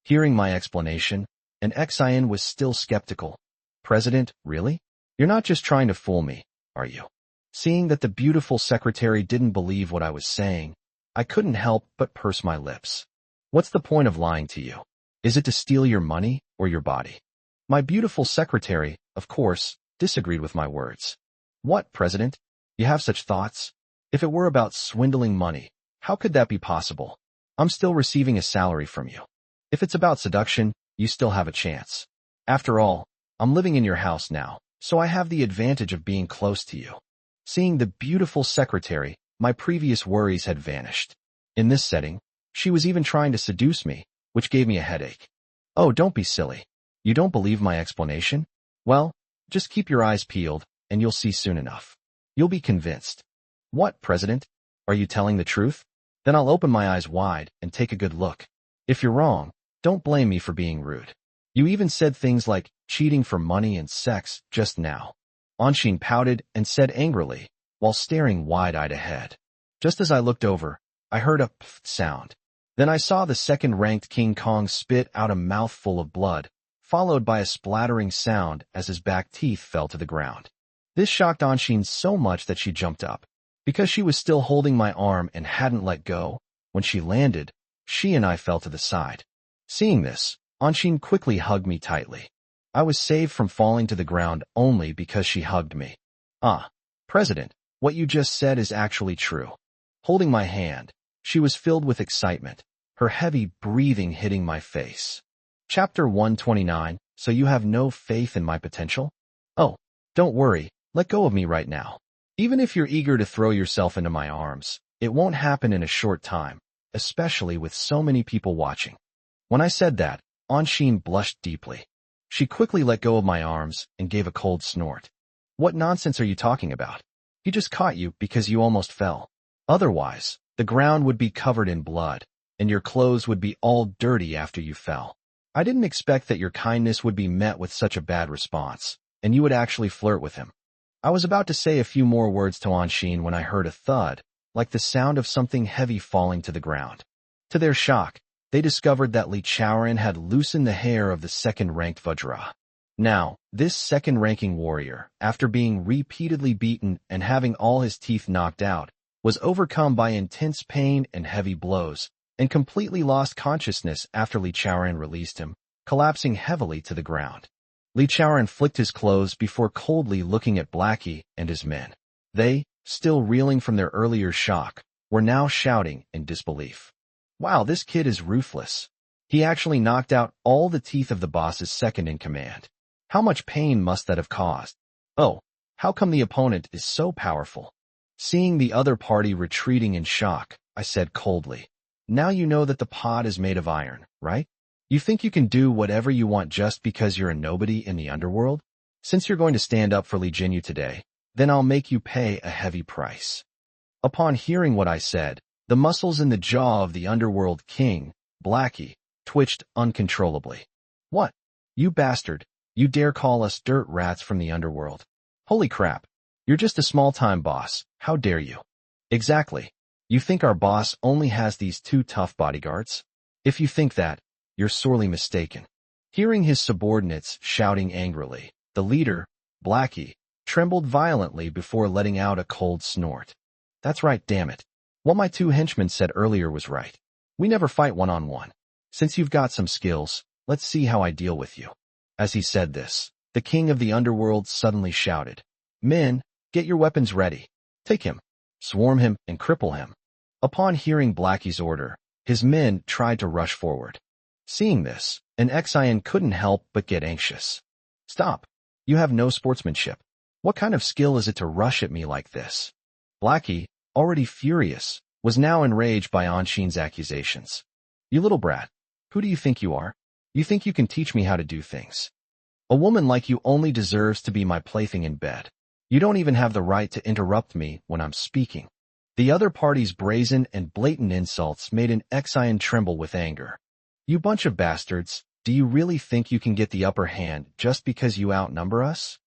Hearing my explanation, and Xian was still skeptical. President, really? You're not just trying to fool me, are you? Seeing that the beautiful secretary didn't believe what I was saying, I couldn't help but purse my lips. What's the point of lying to you? Is it to steal your money or your body? My beautiful secretary, of course, disagreed with my words. What, President? You have such thoughts? If it were about swindling money, how could that be possible? I'm still receiving a salary from you. If it's about seduction, you still have a chance. After all, I'm living in your house now, so I have the advantage of being close to you. Seeing the beautiful secretary, my previous worries had vanished. In this setting, she was even trying to seduce me, which gave me a headache. Oh, don't be silly. You don't believe my explanation? Well, just keep your eyes peeled, and you'll see soon enough. You'll be convinced. What, President? Are you telling the truth? Then I'll open my eyes wide and take a good look. If you're wrong, don't blame me for being rude. You even said things like cheating for money and sex just now. Anshin pouted and said angrily, while staring wide-eyed ahead. Just as I looked over, I heard a pff sound. Then I saw the second-ranked King Kong spit out a mouthful of blood, followed by a splattering sound as his back teeth fell to the ground. This shocked Anshin so much that she jumped up. Because she was still holding my arm and hadn't let go, when she landed, she and I fell to the side. Seeing this, Anshin quickly hugged me tightly. I was saved from falling to the ground only because she hugged me. President, what you just said is actually true. Holding my hand, she was filled with excitement, her heavy breathing hitting my face. Chapter 129, So you have no faith in my potential? Oh, don't worry, let go of me right now. Even if you're eager to throw yourself into my arms, it won't happen in a short time, especially with so many people watching. When I said that, Anshin blushed deeply. She quickly let go of my arms and gave a cold snort. What nonsense are you talking about? He just caught you because you almost fell. Otherwise, the ground would be covered in blood, and your clothes would be all dirty after you fell. I didn't expect that your kindness would be met with such a bad response, and you would actually flirt with him. I was about to say a few more words to Anshin when I heard a thud, like the sound of something heavy falling to the ground. To their shock, they discovered that Li Chaoran had loosened the hair of the second-ranked Vajra. Now, this second-ranking warrior, after being repeatedly beaten and having all his teeth knocked out, was overcome by intense pain and heavy blows, and completely lost consciousness after Li Chaoran released him, collapsing heavily to the ground. Li Chaoran flicked his clothes before coldly looking at Blackie and his men. They, still reeling from their earlier shock, were now shouting in disbelief. Wow, this kid is ruthless. He actually knocked out all the teeth of the boss's second-in-command. How much pain must that have caused? Oh, how come the opponent is so powerful? Seeing the other party retreating in shock, I said coldly. Now you know that the pod is made of iron, right? You think you can do whatever you want just because you're a nobody in the underworld? Since you're going to stand up for Li Jinyu today, then I'll make you pay a heavy price. Upon hearing what I said, the muscles in the jaw of the underworld king, Blackie, twitched uncontrollably. What? You bastard, you dare call us dirt rats from the underworld? Holy crap, you're just a small-time boss, how dare you? Exactly. You think our boss only has these two tough bodyguards? If you think that, you're sorely mistaken. Hearing his subordinates shouting angrily, the leader, Blackie, trembled violently before letting out a cold snort. That's right, damn it. What my two henchmen said earlier was right. We never fight one-on-one. Since you've got some skills, let's see how I deal with you. As he said this, the king of the underworld suddenly shouted, Men, get your weapons ready. Take him, swarm him, and cripple him. Upon hearing Blackie's order, his men tried to rush forward. Seeing this, an Xian couldn't help but get anxious. Stop. You have no sportsmanship. What kind of skill is it to rush at me like this? Blackie, already furious, was now enraged by Anshin's accusations. You little brat, who do you think you are? You think you can teach me how to do things? A woman like you only deserves to be my plaything in bed. You don't even have the right to interrupt me when I'm speaking. The other party's brazen and blatant insults made an Xian tremble with anger. You bunch of bastards, do you really think you can get the upper hand just because you outnumber us?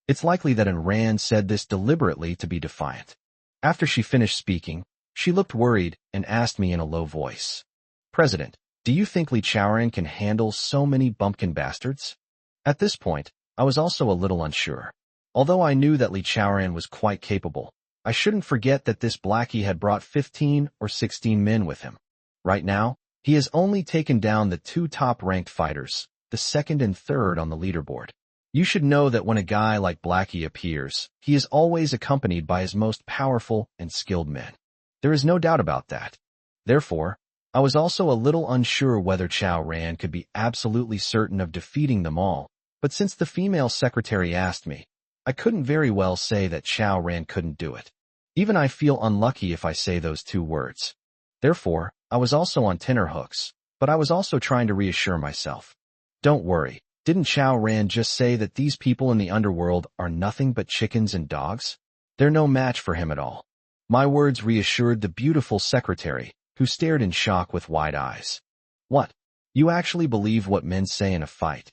It's likely that Anran said this deliberately to be defiant. After she finished speaking, she looked worried and asked me in a low voice, President, do you think Li Chaoran can handle so many bumpkin bastards? At this point, I was also a little unsure. Although I knew that Li Chaoran was quite capable, I shouldn't forget that this Blackie had brought 15 or 16 men with him. Right now, he has only taken down the two top-ranked fighters, the second and third on the leaderboard. You should know that when a guy like Blackie appears, he is always accompanied by his most powerful and skilled men. There is no doubt about that. Therefore, I was also a little unsure whether Chaoran could be absolutely certain of defeating them all, but since the female secretary asked me, I couldn't very well say that Chaoran couldn't do it. Even I feel unlucky if I say those two words. Therefore, I was also on tenterhooks, but I was also trying to reassure myself. Don't worry, Didn't Chao Ran just say that these people in the underworld are nothing but chickens and dogs? They're no match for him at all. My words reassured the beautiful secretary, who stared in shock with wide eyes. What? You actually believe what men say in a fight?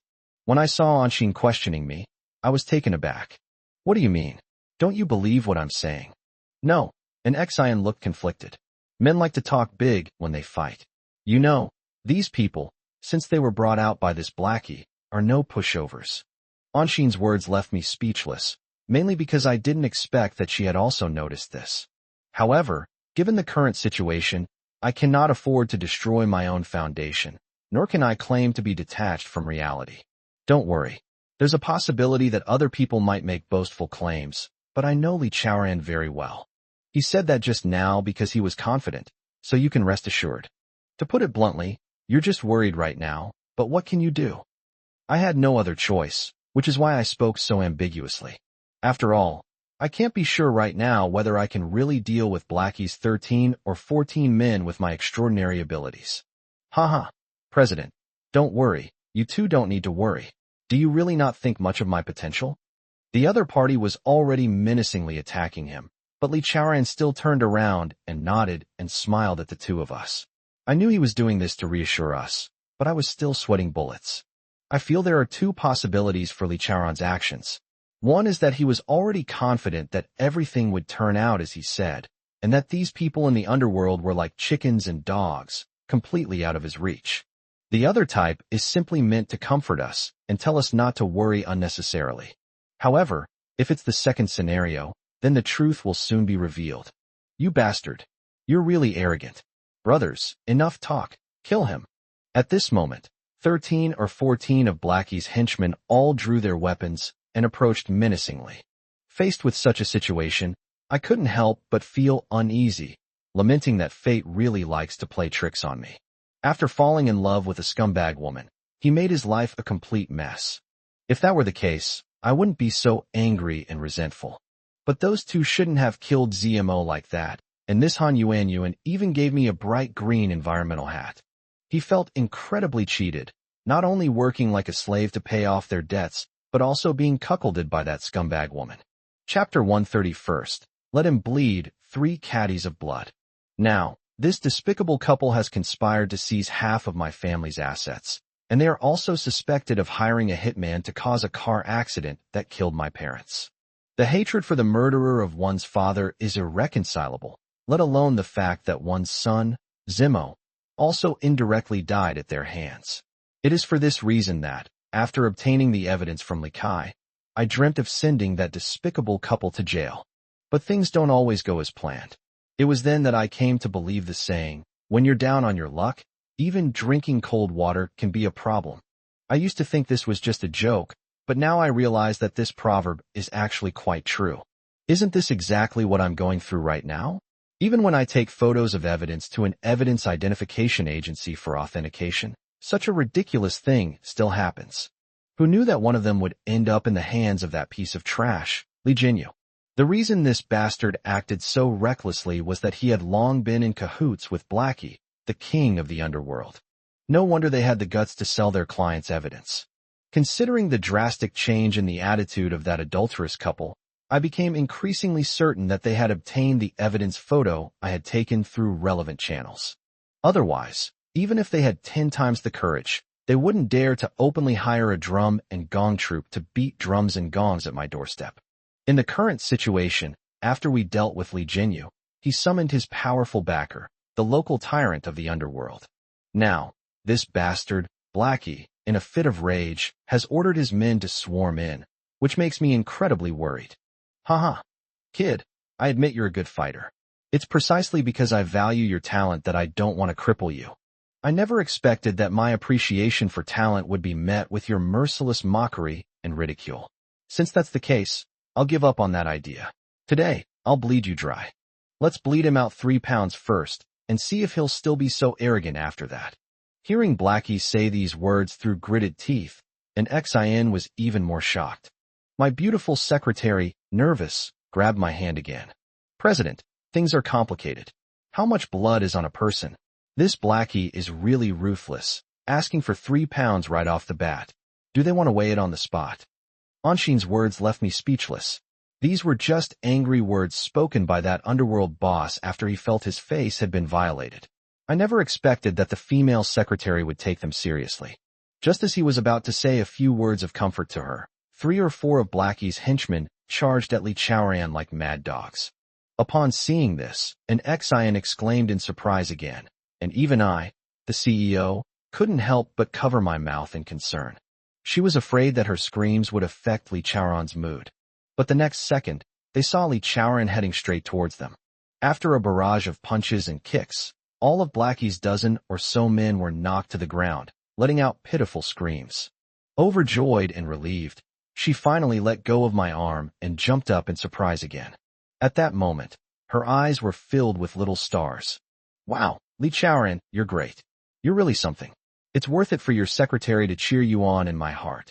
When I saw Anshin questioning me, I was taken aback. What do you mean? Don't you believe what I'm saying? No, and Xian looked conflicted. Men like to talk big when they fight. You know, these people, since they were brought out by this blackie, are no pushovers. Anshin's words left me speechless, mainly because I didn't expect that she had also noticed this. However, given the current situation, I cannot afford to destroy my own foundation, nor can I claim to be detached from reality. Don't worry. There's a possibility that other people might make boastful claims, but I know Li Chaoran very well. He said that just now because he was confident, so you can rest assured. To put it bluntly, you're just worried right now, but what can you do? I had no other choice, which is why I spoke so ambiguously. After all, I can't be sure right now whether I can really deal with Blackie's 13 or 14 men with my extraordinary abilities. Haha, President, don't worry, you two don't need to worry. Do you really not think much of my potential? The other party was already menacingly attacking him, but Li Chaoran still turned around and nodded and smiled at the two of us. I knew he was doing this to reassure us, but I was still sweating bullets. I feel there are two possibilities for Li Chaoran's actions. One is that he was already confident that everything would turn out as he said, and that these people in the underworld were like chickens and dogs, completely out of his reach. The other type is simply meant to comfort us and tell us not to worry unnecessarily. However, if it's the second scenario, then the truth will soon be revealed. You bastard. You're really arrogant. Brothers, enough talk. Kill him. At this moment, 13 or 14 of Blackie's henchmen all drew their weapons and approached menacingly. Faced with such a situation, I couldn't help but feel uneasy, lamenting that fate really likes to play tricks on me. After falling in love with a scumbag woman, he made his life a complete mess. If that were the case, I wouldn't be so angry and resentful. But those two shouldn't have killed ZMO like that, and this Han Yuan even gave me a bright green environmental hat. He felt incredibly cheated, not only working like a slave to pay off their debts, but also being cuckolded by that scumbag woman. Chapter 131. Let him bleed, 3 caddies of blood. Now, this despicable couple has conspired to seize half of my family's assets, and they are also suspected of hiring a hitman to cause a car accident that killed my parents. The hatred for the murderer of one's father is irreconcilable, let alone the fact that one's son, Zimo, also indirectly died at their hands. It is for this reason that, after obtaining the evidence from Li Kai, I dreamt of sending that despicable couple to jail. But things don't always go as planned. It was then that I came to believe the saying, when you're down on your luck, even drinking cold water can be a problem. I used to think this was just a joke, but now I realize that this proverb is actually quite true. Isn't this exactly what I'm going through right now? Even when I take photos of evidence to an evidence identification agency for authentication, such a ridiculous thing still happens. Who knew that one of them would end up in the hands of that piece of trash, Li Jinyu? The reason this bastard acted so recklessly was that he had long been in cahoots with Blackie, the king of the underworld. No wonder they had the guts to sell their clients evidence. Considering the drastic change in the attitude of that adulterous couple, I became increasingly certain that they had obtained the evidence photo I had taken through relevant channels. Otherwise, even if they had 10 times the courage, they wouldn't dare to openly hire a drum and gong troupe to beat drums and gongs at my doorstep. In the current situation, after we dealt with Li Jinyu, he summoned his powerful backer, the local tyrant of the underworld. Now, this bastard, Blackie, in a fit of rage, has ordered his men to swarm in, which makes me incredibly worried. Haha. Kid, I admit you're a good fighter. It's precisely because I value your talent that I don't want to cripple you. I never expected that my appreciation for talent would be met with your merciless mockery and ridicule. Since that's the case, I'll give up on that idea. Today, I'll bleed you dry. Let's bleed him out 3 pounds first, and see if he'll still be so arrogant after that. Hearing Blackie say these words through gritted teeth, and Xin was even more shocked. My beautiful secretary, nervous, grabbed my hand again. President, things are complicated. How much blood is on a person? This Blackie is really ruthless, asking for 3 pounds right off the bat. Do they want to weigh it on the spot? Anshin's words left me speechless. These were just angry words spoken by that underworld boss after he felt his face had been violated. I never expected that the female secretary would take them seriously. Just as he was about to say a few words of comfort to her, 3 or 4 of Blackie's henchmen charged at Li Chaoran like mad dogs. Upon seeing this, an Xian exclaimed in surprise again, and even I, the CEO, couldn't help but cover my mouth in concern. She was afraid that her screams would affect Li Chaoran's mood. But the next second, they saw Li Chaoran heading straight towards them. After a barrage of punches and kicks, all of Blackie's dozen or so men were knocked to the ground, letting out pitiful screams. Overjoyed and relieved, she finally let go of my arm and jumped up in surprise again. At that moment, her eyes were filled with little stars. Wow, Li Chaoran, you're great. You're really something. It's worth it for your secretary to cheer you on in my heart.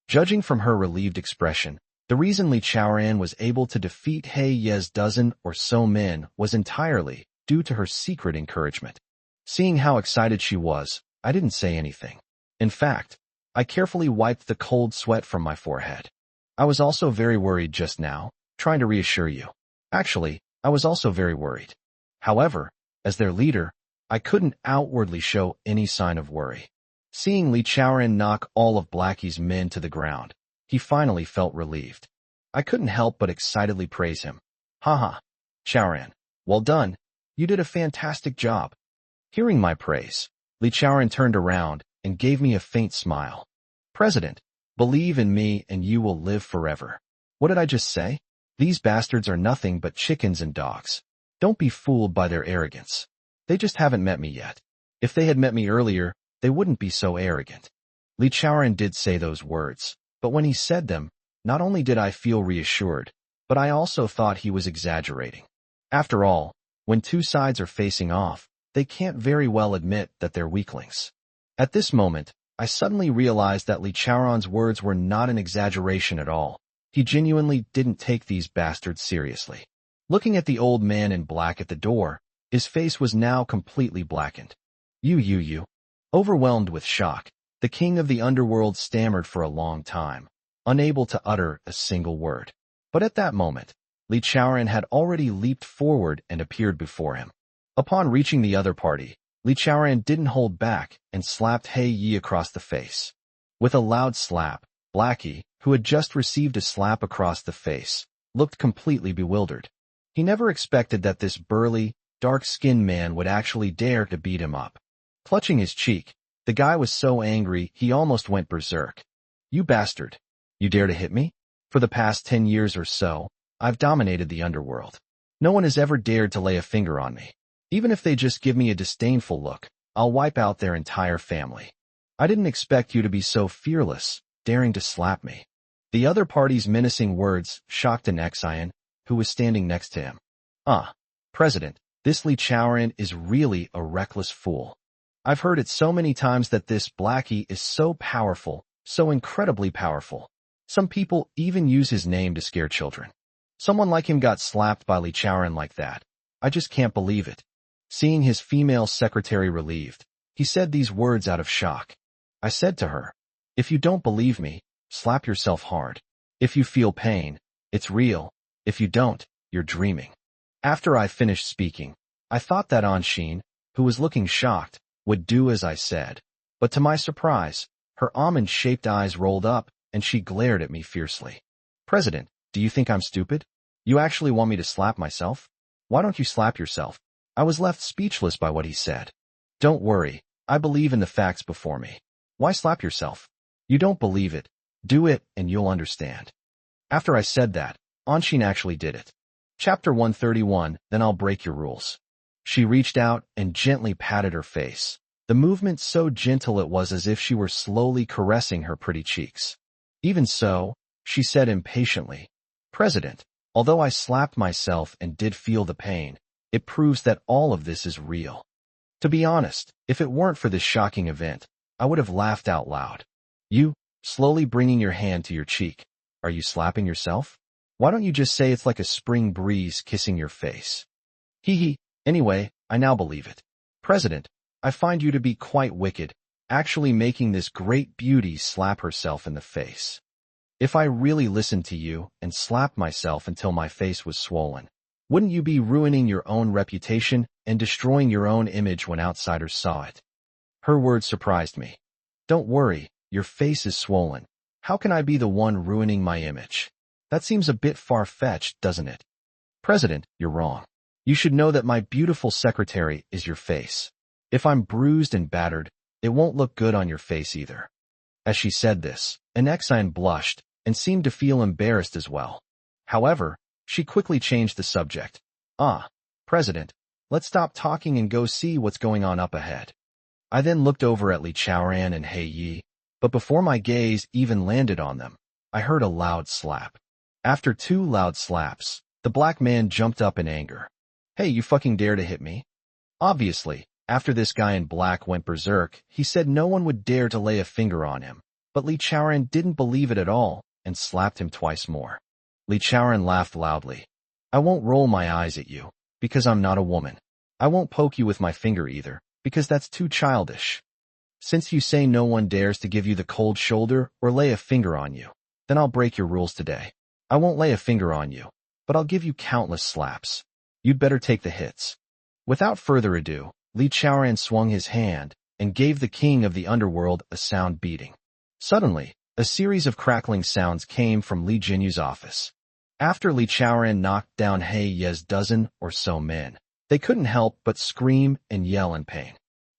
Judging from her relieved expression, the reason Li Chaoran was able to defeat He Ye's dozen or so men was entirely due to her secret encouragement. Seeing how excited she was, I didn't say anything. In fact, I carefully wiped the cold sweat from my forehead. I was also very worried just now, trying to reassure you. Actually, I was also very worried. However, as their leader, I couldn't outwardly show any sign of worry. Seeing Li Chaoran knock all of Blackie's men to the ground, he finally felt relieved. I couldn't help but excitedly praise him. Haha, Chaoran, well done. You did a fantastic job. Hearing my praise, Li Chaoran turned around and gave me a faint smile. President, believe in me and you will live forever. What did I just say? These bastards are nothing but chickens and dogs. Don't be fooled by their arrogance. They just haven't met me yet. If they had met me earlier, they wouldn't be so arrogant. Li Chaoran did say those words, but when he said them, not only did I feel reassured, but I also thought he was exaggerating. After all, when two sides are facing off, they can't very well admit that they're weaklings. At this moment, I suddenly realized that Li Chaoran's words were not an exaggeration at all. He genuinely didn't take these bastards seriously. Looking at the old man in black at the door, his face was now completely blackened. You. Overwhelmed with shock, the king of the underworld stammered for a long time, unable to utter a single word. But at that moment, Li Chaoran had already leaped forward and appeared before him. Upon reaching the other party, Li Chaoran didn't hold back and slapped He Yi across the face. With a loud slap, Blackie, who had just received a slap across the face, looked completely bewildered. He never expected that this burly, dark-skinned man would actually dare to beat him up. Clutching his cheek, the guy was so angry he almost went berserk. You bastard! You dare to hit me? For the past 10 years or so, I've dominated the underworld. No one has ever dared to lay a finger on me. Even if they just give me a disdainful look, I'll wipe out their entire family. I didn't expect you to be so fearless, daring to slap me. The other party's menacing words shocked an Xian, who was standing next to him. President, this Li Chaoran is really a reckless fool. I've heard it so many times that this Blackie is so powerful, so incredibly powerful. Some people even use his name to scare children. Someone like him got slapped by Li Chaoran like that. I just can't believe it. Seeing his female secretary relieved, he said these words out of shock. I said to her, if you don't believe me, slap yourself hard. If you feel pain, it's real. If you don't, you're dreaming. After I finished speaking, I thought that Anshin, who was looking shocked, would do as I said. But to my surprise, her almond-shaped eyes rolled up, and she glared at me fiercely. President, do you think I'm stupid? You actually want me to slap myself? Why don't you slap yourself? I was left speechless by what he said. Don't worry, I believe in the facts before me. Why slap yourself? You don't believe it. Do it, and you'll understand. After I said that, Anshin actually did it. Chapter 131, Then I'll Break Your Rules. She reached out and gently patted her face. The movement so gentle it was as if she were slowly caressing her pretty cheeks. Even so, she said impatiently, President, although I slapped myself and did feel the pain, it proves that all of this is real. To be honest, if it weren't for this shocking event, I would have laughed out loud. You, slowly bringing your hand to your cheek. Are you slapping yourself? Why don't you just say it's like a spring breeze kissing your face? Hee hee. Anyway, I now believe it. President, I find you to be quite wicked. actually making this great beauty slap herself in the face. If I really listened to you and slapped myself until my face was swollen, wouldn't you be ruining your own reputation and destroying your own image when outsiders saw it? Her words surprised me. Don't worry, your face is swollen. How can I be the one ruining my image? That seems a bit far-fetched, doesn't it? President, you're wrong. You should know that my beautiful secretary is your face. If I'm bruised and battered, it won't look good on your face either. As she said this, an Exine blushed and seemed to feel embarrassed as well. However, she quickly changed the subject. President, let's stop talking and go see what's going on up ahead. I then looked over at Li Chaoran and He Yi, but before my gaze even landed on them, I heard a loud slap. After 2 loud slaps, the black man jumped up in anger. Hey, you fucking dare to hit me? Obviously, after this guy in black went berserk, he said no one would dare to lay a finger on him, but Li Chaoran didn't believe it at all and slapped him twice more. Li Chaoran laughed loudly. I won't roll my eyes at you, because I'm not a woman. I won't poke you with my finger either, because that's too childish. Since you say no one dares to give you the cold shoulder or lay a finger on you, then I'll break your rules today. I won't lay a finger on you, but I'll give you countless slaps. You'd better take the hits. Without further ado, Li Chaoran swung his hand and gave the king of the underworld a sound beating. Suddenly, a series of crackling sounds came from Li Jinyu's office. After Li Chaoran knocked down He Ye's dozen or so men, they couldn't help but scream and yell in pain.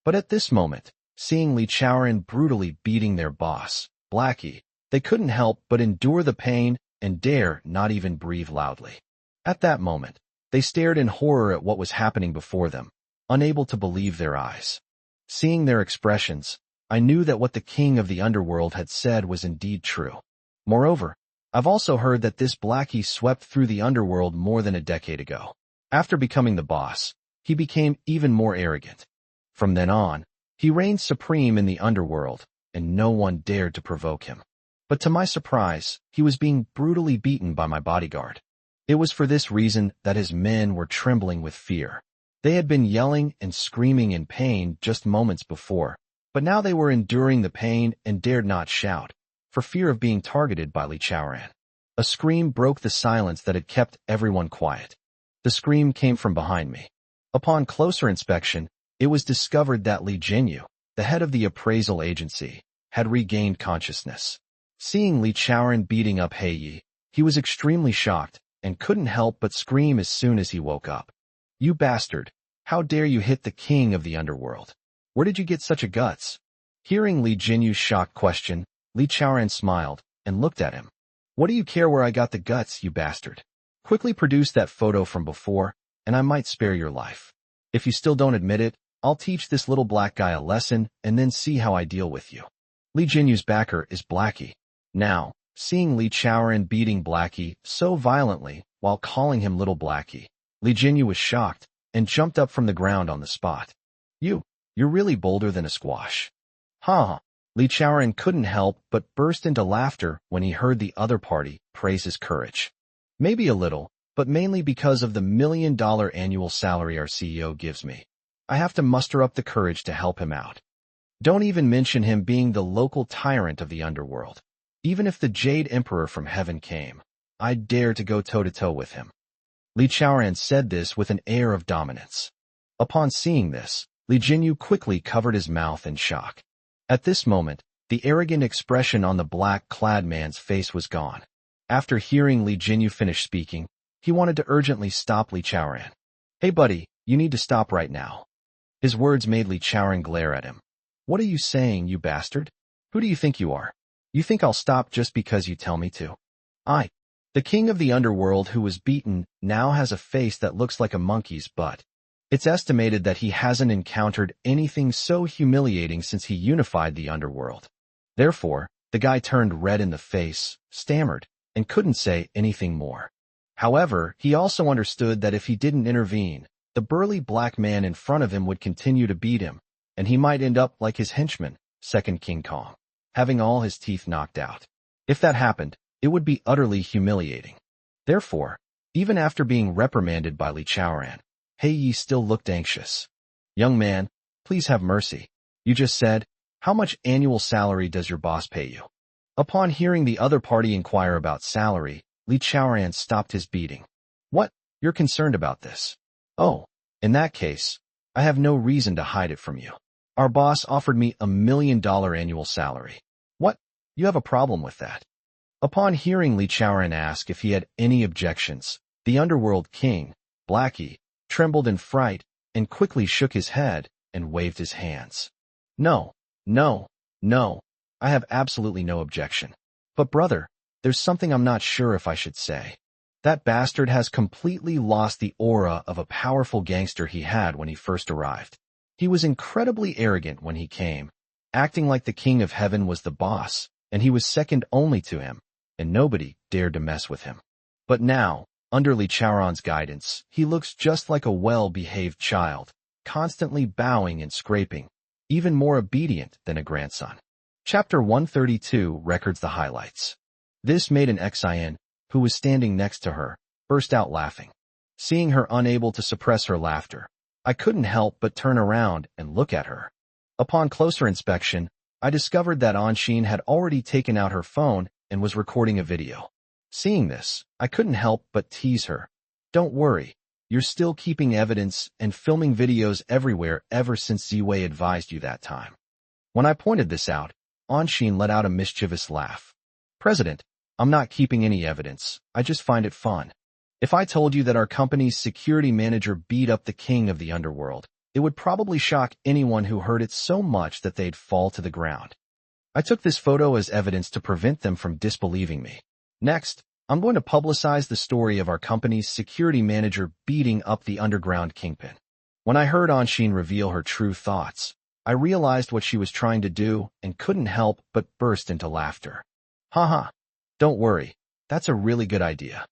But at this moment, seeing Li Chaoran brutally beating their boss, Blackie, they couldn't help but endure the pain and dare not even breathe loudly. At that moment, they stared in horror at what was happening before them, unable to believe their eyes. Seeing their expressions, I knew that what the king of the underworld had said was indeed true. Moreover, I've also heard that this Blackie swept through the underworld more than a decade ago. After becoming the boss, he became even more arrogant. From then on, he reigned supreme in the underworld, and no one dared to provoke him. But to my surprise, he was being brutally beaten by my bodyguard. It was for this reason that his men were trembling with fear. They had been yelling and screaming in pain just moments before, but now they were enduring the pain and dared not shout, for fear of being targeted by Li Chaoran. A scream broke the silence that had kept everyone quiet. The scream came from behind me. Upon closer inspection, it was discovered that Li Jinyu, the head of the appraisal agency, had regained consciousness. Seeing Li Chaoran beating up He Yi, he was extremely shocked and couldn't help but scream as soon as he woke up. You bastard! How dare you hit the king of the underworld? Where did you get such a guts? Hearing Li Jinyu's shocked question, Li Chaoran smiled and looked at him. What do you care where I got the guts, you bastard? Quickly produce that photo from before, and I might spare your life. If you still don't admit it, I'll teach this little black guy a lesson and then see how I deal with you. Li Jinyu's backer is Blackie. Now, seeing Li Chaoran beating Blackie so violently while calling him little Blackie, Li Jinyu was shocked and jumped up from the ground on the spot. You're really bolder than a squash. Ha! Li Chaoran couldn't help but burst into laughter when he heard the other party praise his courage. Maybe a little, but mainly because of the $1 million annual salary our CEO gives me. I have to muster up the courage to help him out. Don't even mention him being the local tyrant of the underworld. Even if the Jade Emperor from heaven came, I'd dare to go toe-to-toe with him. Li Chaoran said this with an air of dominance. Upon seeing this, Li Jinyu quickly covered his mouth in shock. At this moment, the arrogant expression on the black-clad man's face was gone. After hearing Li Jinyu finish speaking, he wanted to urgently stop Li Chaoran. Hey buddy, you need to stop right now. His words made Li Chaoran glare at him. What are you saying, you bastard? Who do you think you are? You think I'll stop just because you tell me to? The king of the underworld who was beaten now has a face that looks like a monkey's butt. It's estimated that he hasn't encountered anything so humiliating since he unified the underworld. Therefore, the guy turned red in the face, stammered, and couldn't say anything more. However, he also understood that if he didn't intervene, the burly black man in front of him would continue to beat him, and he might end up like his henchman, Second King Kong, having all his teeth knocked out. If that happened, it would be utterly humiliating. Therefore, even after being reprimanded by Li Chaoran, He Yi still looked anxious. Young man, please have mercy. You just said, How much annual salary does your boss pay you? Upon hearing the other party inquire about salary, Li Chaoran stopped his beating. What? You're concerned about this? Oh, in that case, I have no reason to hide it from you. Our boss offered me $1 million annual salary. What? You have a problem with that? Upon hearing Li Chaoran ask if he had any objections, the underworld king, Blackie, trembled in fright and quickly shook his head and waved his hands. No, no, no, I have absolutely no objection. But brother, there's something I'm not sure if I should say. That bastard has completely lost the aura of a powerful gangster he had when he first arrived. He was incredibly arrogant when he came, acting like the king of heaven was the boss, and he was second only to him, and nobody dared to mess with him. But now, under Li Chaoran's guidance, he looks just like a well-behaved child, constantly bowing and scraping, even more obedient than a grandson. Chapter 132 records the highlights. This made an Xin, who was standing next to her, burst out laughing. Seeing her unable to suppress her laughter, I couldn't help but turn around and look at her. Upon closer inspection, I discovered that Anshin had already taken out her phone and was recording a video. Seeing this, I couldn't help but tease her. Don't worry, you're still keeping evidence and filming videos everywhere ever since Ziwei advised you that time. When I pointed this out, Anshin let out a mischievous laugh. President, I'm not keeping any evidence, I just find it fun. If I told you that our company's security manager beat up the king of the underworld, it would probably shock anyone who heard it so much that they'd fall to the ground. I took this photo as evidence to prevent them from disbelieving me. Next, I'm going to publicize the story of our company's security manager beating up the underground kingpin. When I heard Anshin reveal her true thoughts, I realized what she was trying to do and couldn't help but burst into laughter. Haha. Don't worry, that's a really good idea.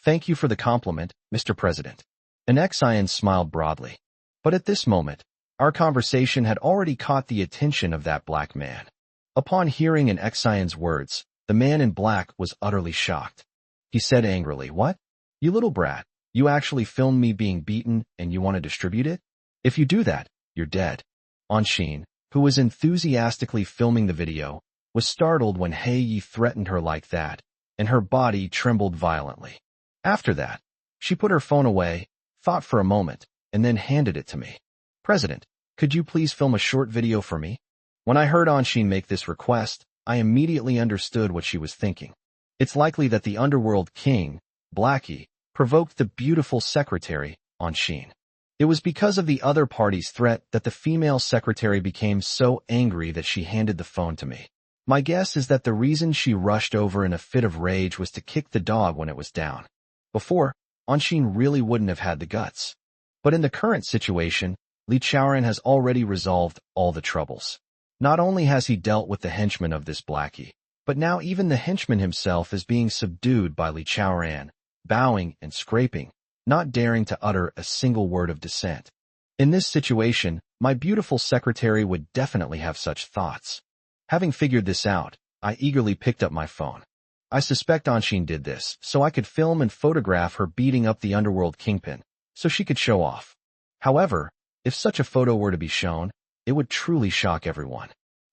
Thank you for the compliment, Mr. President. An Xin smiled broadly. But at this moment, our conversation had already caught the attention of that black man. Upon hearing an Xion's words, the man in black was utterly shocked. He said angrily, What? You little brat, you actually filmed me being beaten and you want to distribute it? If you do that, you're dead. Anshin, who was enthusiastically filming the video, was startled when He Yi threatened her like that, and her body trembled violently. After that, she put her phone away, thought for a moment, and then handed it to me. President, could you please film a short video for me? When I heard Anshin make this request, I immediately understood what she was thinking. It's likely that the underworld king, Blackie, provoked the beautiful secretary, Anshin. It was because of the other party's threat that the female secretary became so angry that she handed the phone to me. My guess is that the reason she rushed over in a fit of rage was to kick the dog when it was down. Before, Anshin really wouldn't have had the guts. But in the current situation, Li Chaoran has already resolved all the troubles. Not only has he dealt with the henchman of this Blackie, but now even the henchman himself is being subdued by Li Chaoran, bowing and scraping, not daring to utter a single word of dissent. In this situation, my beautiful secretary would definitely have such thoughts. Having figured this out, I eagerly picked up my phone. I suspect Anshin did this so I could film and photograph her beating up the underworld kingpin, so she could show off. However, if such a photo were to be shown, it would truly shock everyone.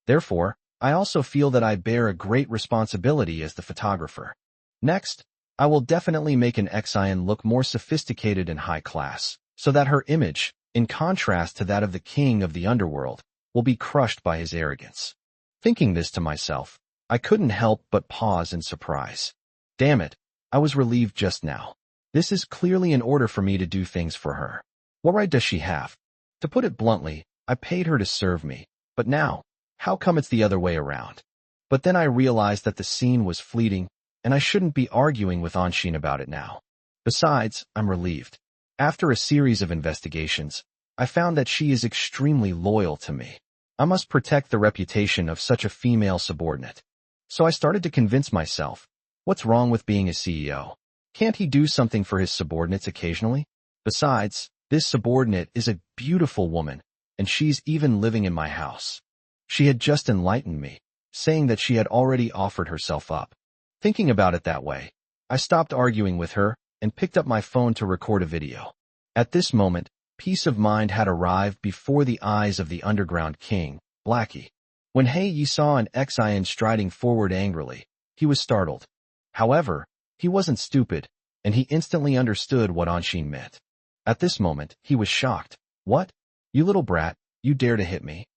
Therefore, I also feel that I bear a great responsibility as the photographer. Next, I will definitely make an Xin look more sophisticated and high class, so that her image, in contrast to that of the king of the underworld, will be crushed by his arrogance. Thinking this to myself, I couldn't help but pause in surprise. Damn it, I was relieved just now. This is clearly in order for me to do things for her. What right does she have? To put it bluntly, I paid her to serve me, but now, how come it's the other way around? But then I realized that the scene was fleeting, and I shouldn't be arguing with Anshin about it now. Besides, I'm relieved. After a series of investigations, I found that she is extremely loyal to me. I must protect the reputation of such a female subordinate. So I started to convince myself, what's wrong with being a CEO? Can't he do something for his subordinates occasionally? Besides, this subordinate is a beautiful woman, and she's even living in my house. She had just enlightened me, saying that she had already offered herself up. Thinking about it that way, I stopped arguing with her and picked up my phone to record a video. At this moment, peace of mind had arrived before the eyes of the underground king, Blackie. When He Yi saw an Xian striding forward angrily, he was startled. However, he wasn't stupid, and he instantly understood what Anshin meant. At this moment, he was shocked. What? You little brat, you dare to hit me?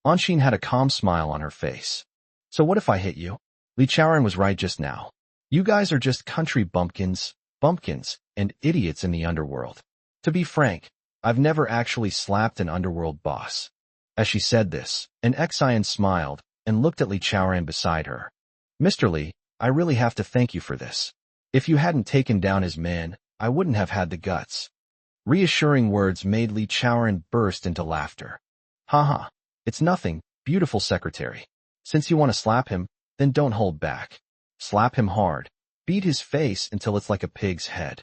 Anshin had a calm smile on her face. So what if I hit you? Li Chaoran was right just now. You guys are just country bumpkins, and idiots in the underworld. To be frank, I've never actually slapped an underworld boss. As she said this, an Xian smiled and looked at Li Chaoran beside her. Mr. Li, I really have to thank you for this. If you hadn't taken down his men, I wouldn't have had the guts. Reassuring words made Li Chaoran burst into laughter. Haha, it's nothing, beautiful secretary. Since you want to slap him, then don't hold back. Slap him hard. Beat his face until it's like a pig's head.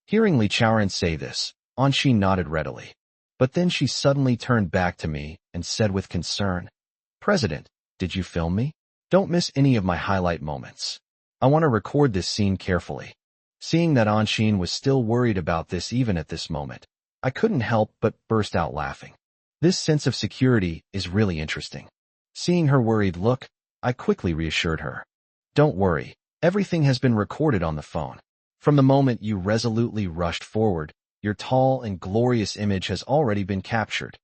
Hearing Li Chaoran say this, Anshin nodded readily. But then she suddenly turned back to me and said with concern, President, did you film me? Don't miss any of my highlight moments. I want to record this scene carefully. Seeing that Anshin was still worried about this even at this moment, I couldn't help but burst out laughing. This sense of security is really interesting. Seeing her worried look, I quickly reassured her. Don't worry, everything has been recorded on the phone. From the moment you resolutely rushed forward, your tall and glorious image has already been captured.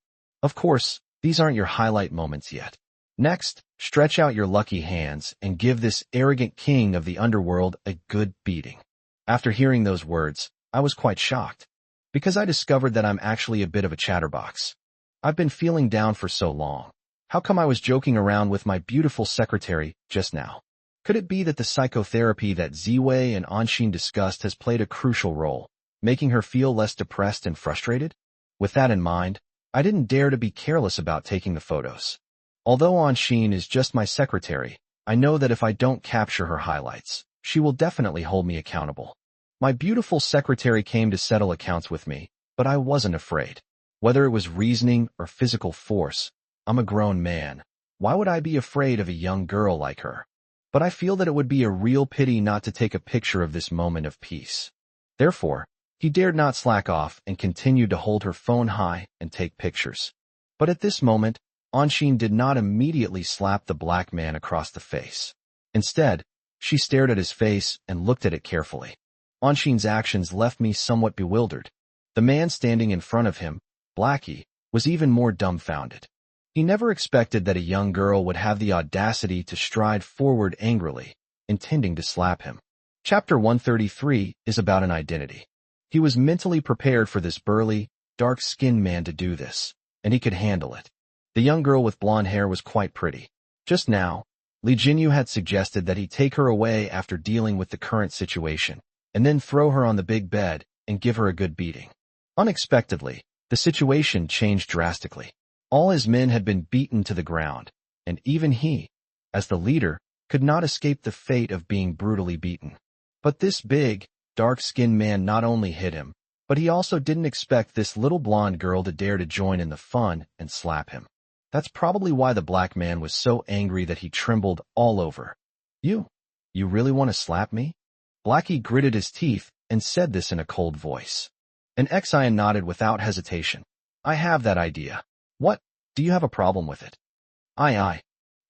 Of course, these aren't your highlight moments yet. Next, stretch out your lucky hands and give this arrogant king of the underworld a good beating. After hearing those words, I was quite shocked, because I discovered that I'm actually a bit of a chatterbox. I've been feeling down for so long. How come I was joking around with my beautiful secretary just now? Could it be that the psychotherapy that Ziwei and Anshin discussed has played a crucial role, making her feel less depressed and frustrated? With that in mind, I didn't dare to be careless about taking the photos. Although Anshin is just my secretary, I know that if I don't capture her highlights, she will definitely hold me accountable. My beautiful secretary came to settle accounts with me, but I wasn't afraid. Whether it was reasoning or physical force, I'm a grown man. Why would I be afraid of a young girl like her? But I feel that it would be a real pity not to take a picture of this moment of peace. Therefore, he dared not slack off and continued to hold her phone high and take pictures. But at this moment, Anshin did not immediately slap the black man across the face. Instead, she stared at his face and looked at it carefully. Anshin's actions left me somewhat bewildered. The man standing in front of him, Blackie, was even more dumbfounded. He never expected that a young girl would have the audacity to stride forward angrily, intending to slap him. Chapter 133 is about an identity. He was mentally prepared for this burly, dark-skinned man to do this, and he could handle it. The young girl with blonde hair was quite pretty. Just now, Li Jinyu had suggested that he take her away after dealing with the current situation, and then throw her on the big bed and give her a good beating. Unexpectedly, the situation changed drastically. All his men had been beaten to the ground, and even he, as the leader, could not escape the fate of being brutally beaten. But this big, dark-skinned man not only hit him, but he also didn't expect this little blonde girl to dare to join in the fun and slap him. That's probably why the black man was so angry that he trembled all over. You really want to slap me? Blackie gritted his teeth and said this in a cold voice. An Xian nodded without hesitation. I have that idea. What? Do you have a problem with it? Aye.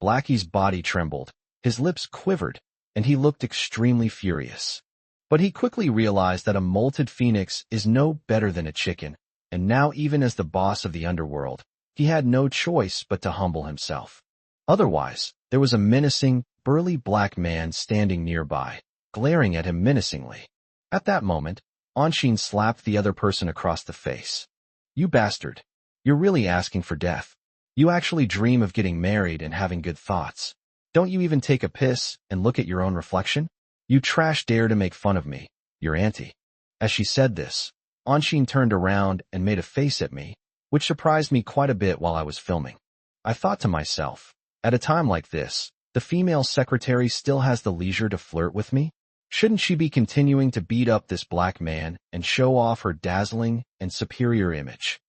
Blackie's body trembled, his lips quivered, and he looked extremely furious. But he quickly realized that a molted phoenix is no better than a chicken, and now even as the boss of the underworld, he had no choice but to humble himself. Otherwise, there was a menacing, burly black man standing nearby, glaring at him menacingly. At that moment, Anshin slapped the other person across the face. You bastard. You're really asking for death. You actually dream of getting married and having good thoughts. Don't you even take a piss and look at your own reflection? You trash dare to make fun of me, your auntie. As she said this, Anshin turned around and made a face at me, which surprised me quite a bit while I was filming. I thought to myself, at a time like this, the female secretary still has the leisure to flirt with me? Shouldn't she be continuing to beat up this black man and show off her dazzling and superior image?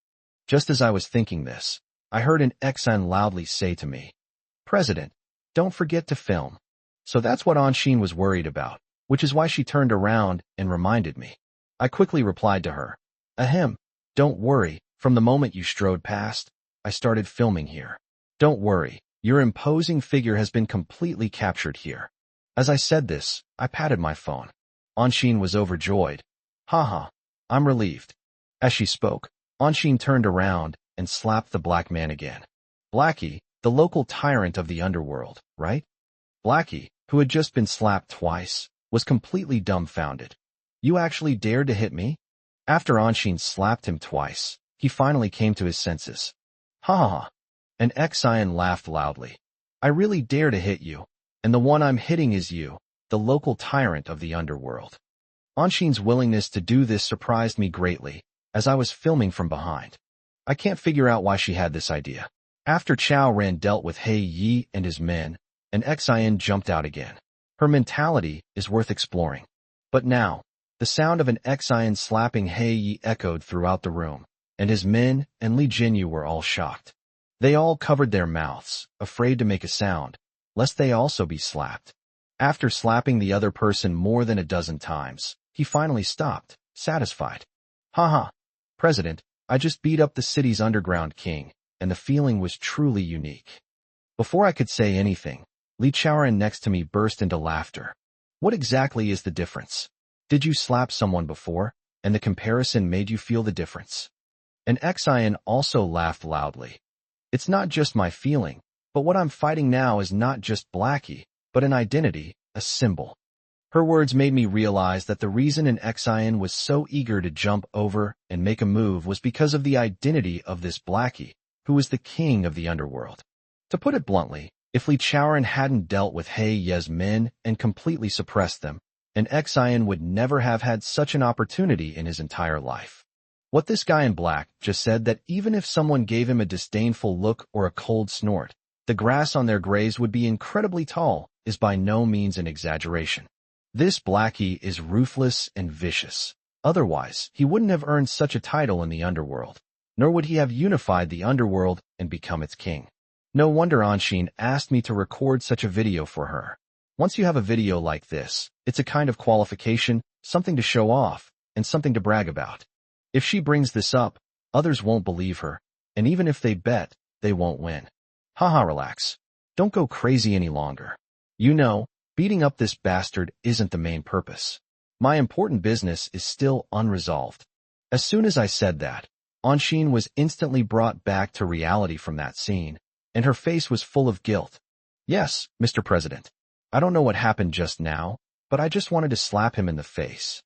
Just as I was thinking this, I heard an Xian loudly say to me, President, don't forget to film. So that's what Anshin was worried about, which is why she turned around and reminded me. I quickly replied to her, Ahem, don't worry, from the moment you strode past, I started filming here. Don't worry, Your imposing figure has been completely captured here. As I said this, I patted my phone. Anshin was overjoyed. Haha, I'm relieved. As she spoke, Anshin turned around and slapped the black man again. Blackie, the local tyrant of the underworld, right? Blackie, who had just been slapped twice, was completely dumbfounded. You actually dared to hit me? After Anshin slapped him twice, he finally came to his senses. Ha ha ha. And Xian laughed loudly. I really dare to hit you, and the one I'm hitting is you, the local tyrant of the underworld. Anshin's willingness to do this surprised me greatly, as I was filming from behind. I can't figure out why she had this idea. After Chao Ran dealt with He Yi and his men, and Xian jumped out again. Her mentality is worth exploring. But now, the sound of an Xian slapping He Yi echoed throughout the room, and his men and Li Jinyu were all shocked. They all covered their mouths, afraid to make a sound, lest they also be slapped. After slapping the other person more than a dozen times, he finally stopped, satisfied. Haha, President, I just beat up the city's underground king, and the feeling was truly unique. Before I could say anything, Li Chaoran next to me burst into laughter. What exactly is the difference? Did you slap someone before, and the comparison made you feel the difference? And Xian also laughed loudly. It's not just my feeling, but what I'm fighting now is not just Blackie, but an identity, a symbol. Her words made me realize that the reason an Xian was so eager to jump over and make a move was because of the identity of this Blackie, who was the king of the underworld. To put it bluntly, if Li Chaoran hadn't dealt with He Ye's men and completely suppressed them, an Xian would never have had such an opportunity in his entire life. What this guy in black just said, that even if someone gave him a disdainful look or a cold snort, the grass on their graves would be incredibly tall, is by no means an exaggeration. This Blackie is ruthless and vicious. Otherwise, he wouldn't have earned such a title in the underworld, nor would he have unified the underworld and become its king. No wonder Anshin asked me to record such a video for her. Once you have a video like this, it's a kind of qualification, something to show off, and something to brag about. If she brings this up, others won't believe her, and even if they bet, they won't win. Haha, relax. Don't go crazy any longer. You know, beating up this bastard isn't the main purpose. My important business is still unresolved. As soon as I said that, Anshin was instantly brought back to reality from that scene, and her face was full of guilt. Yes, Mr. President. I don't know what happened just now, but I just wanted to slap him in the face.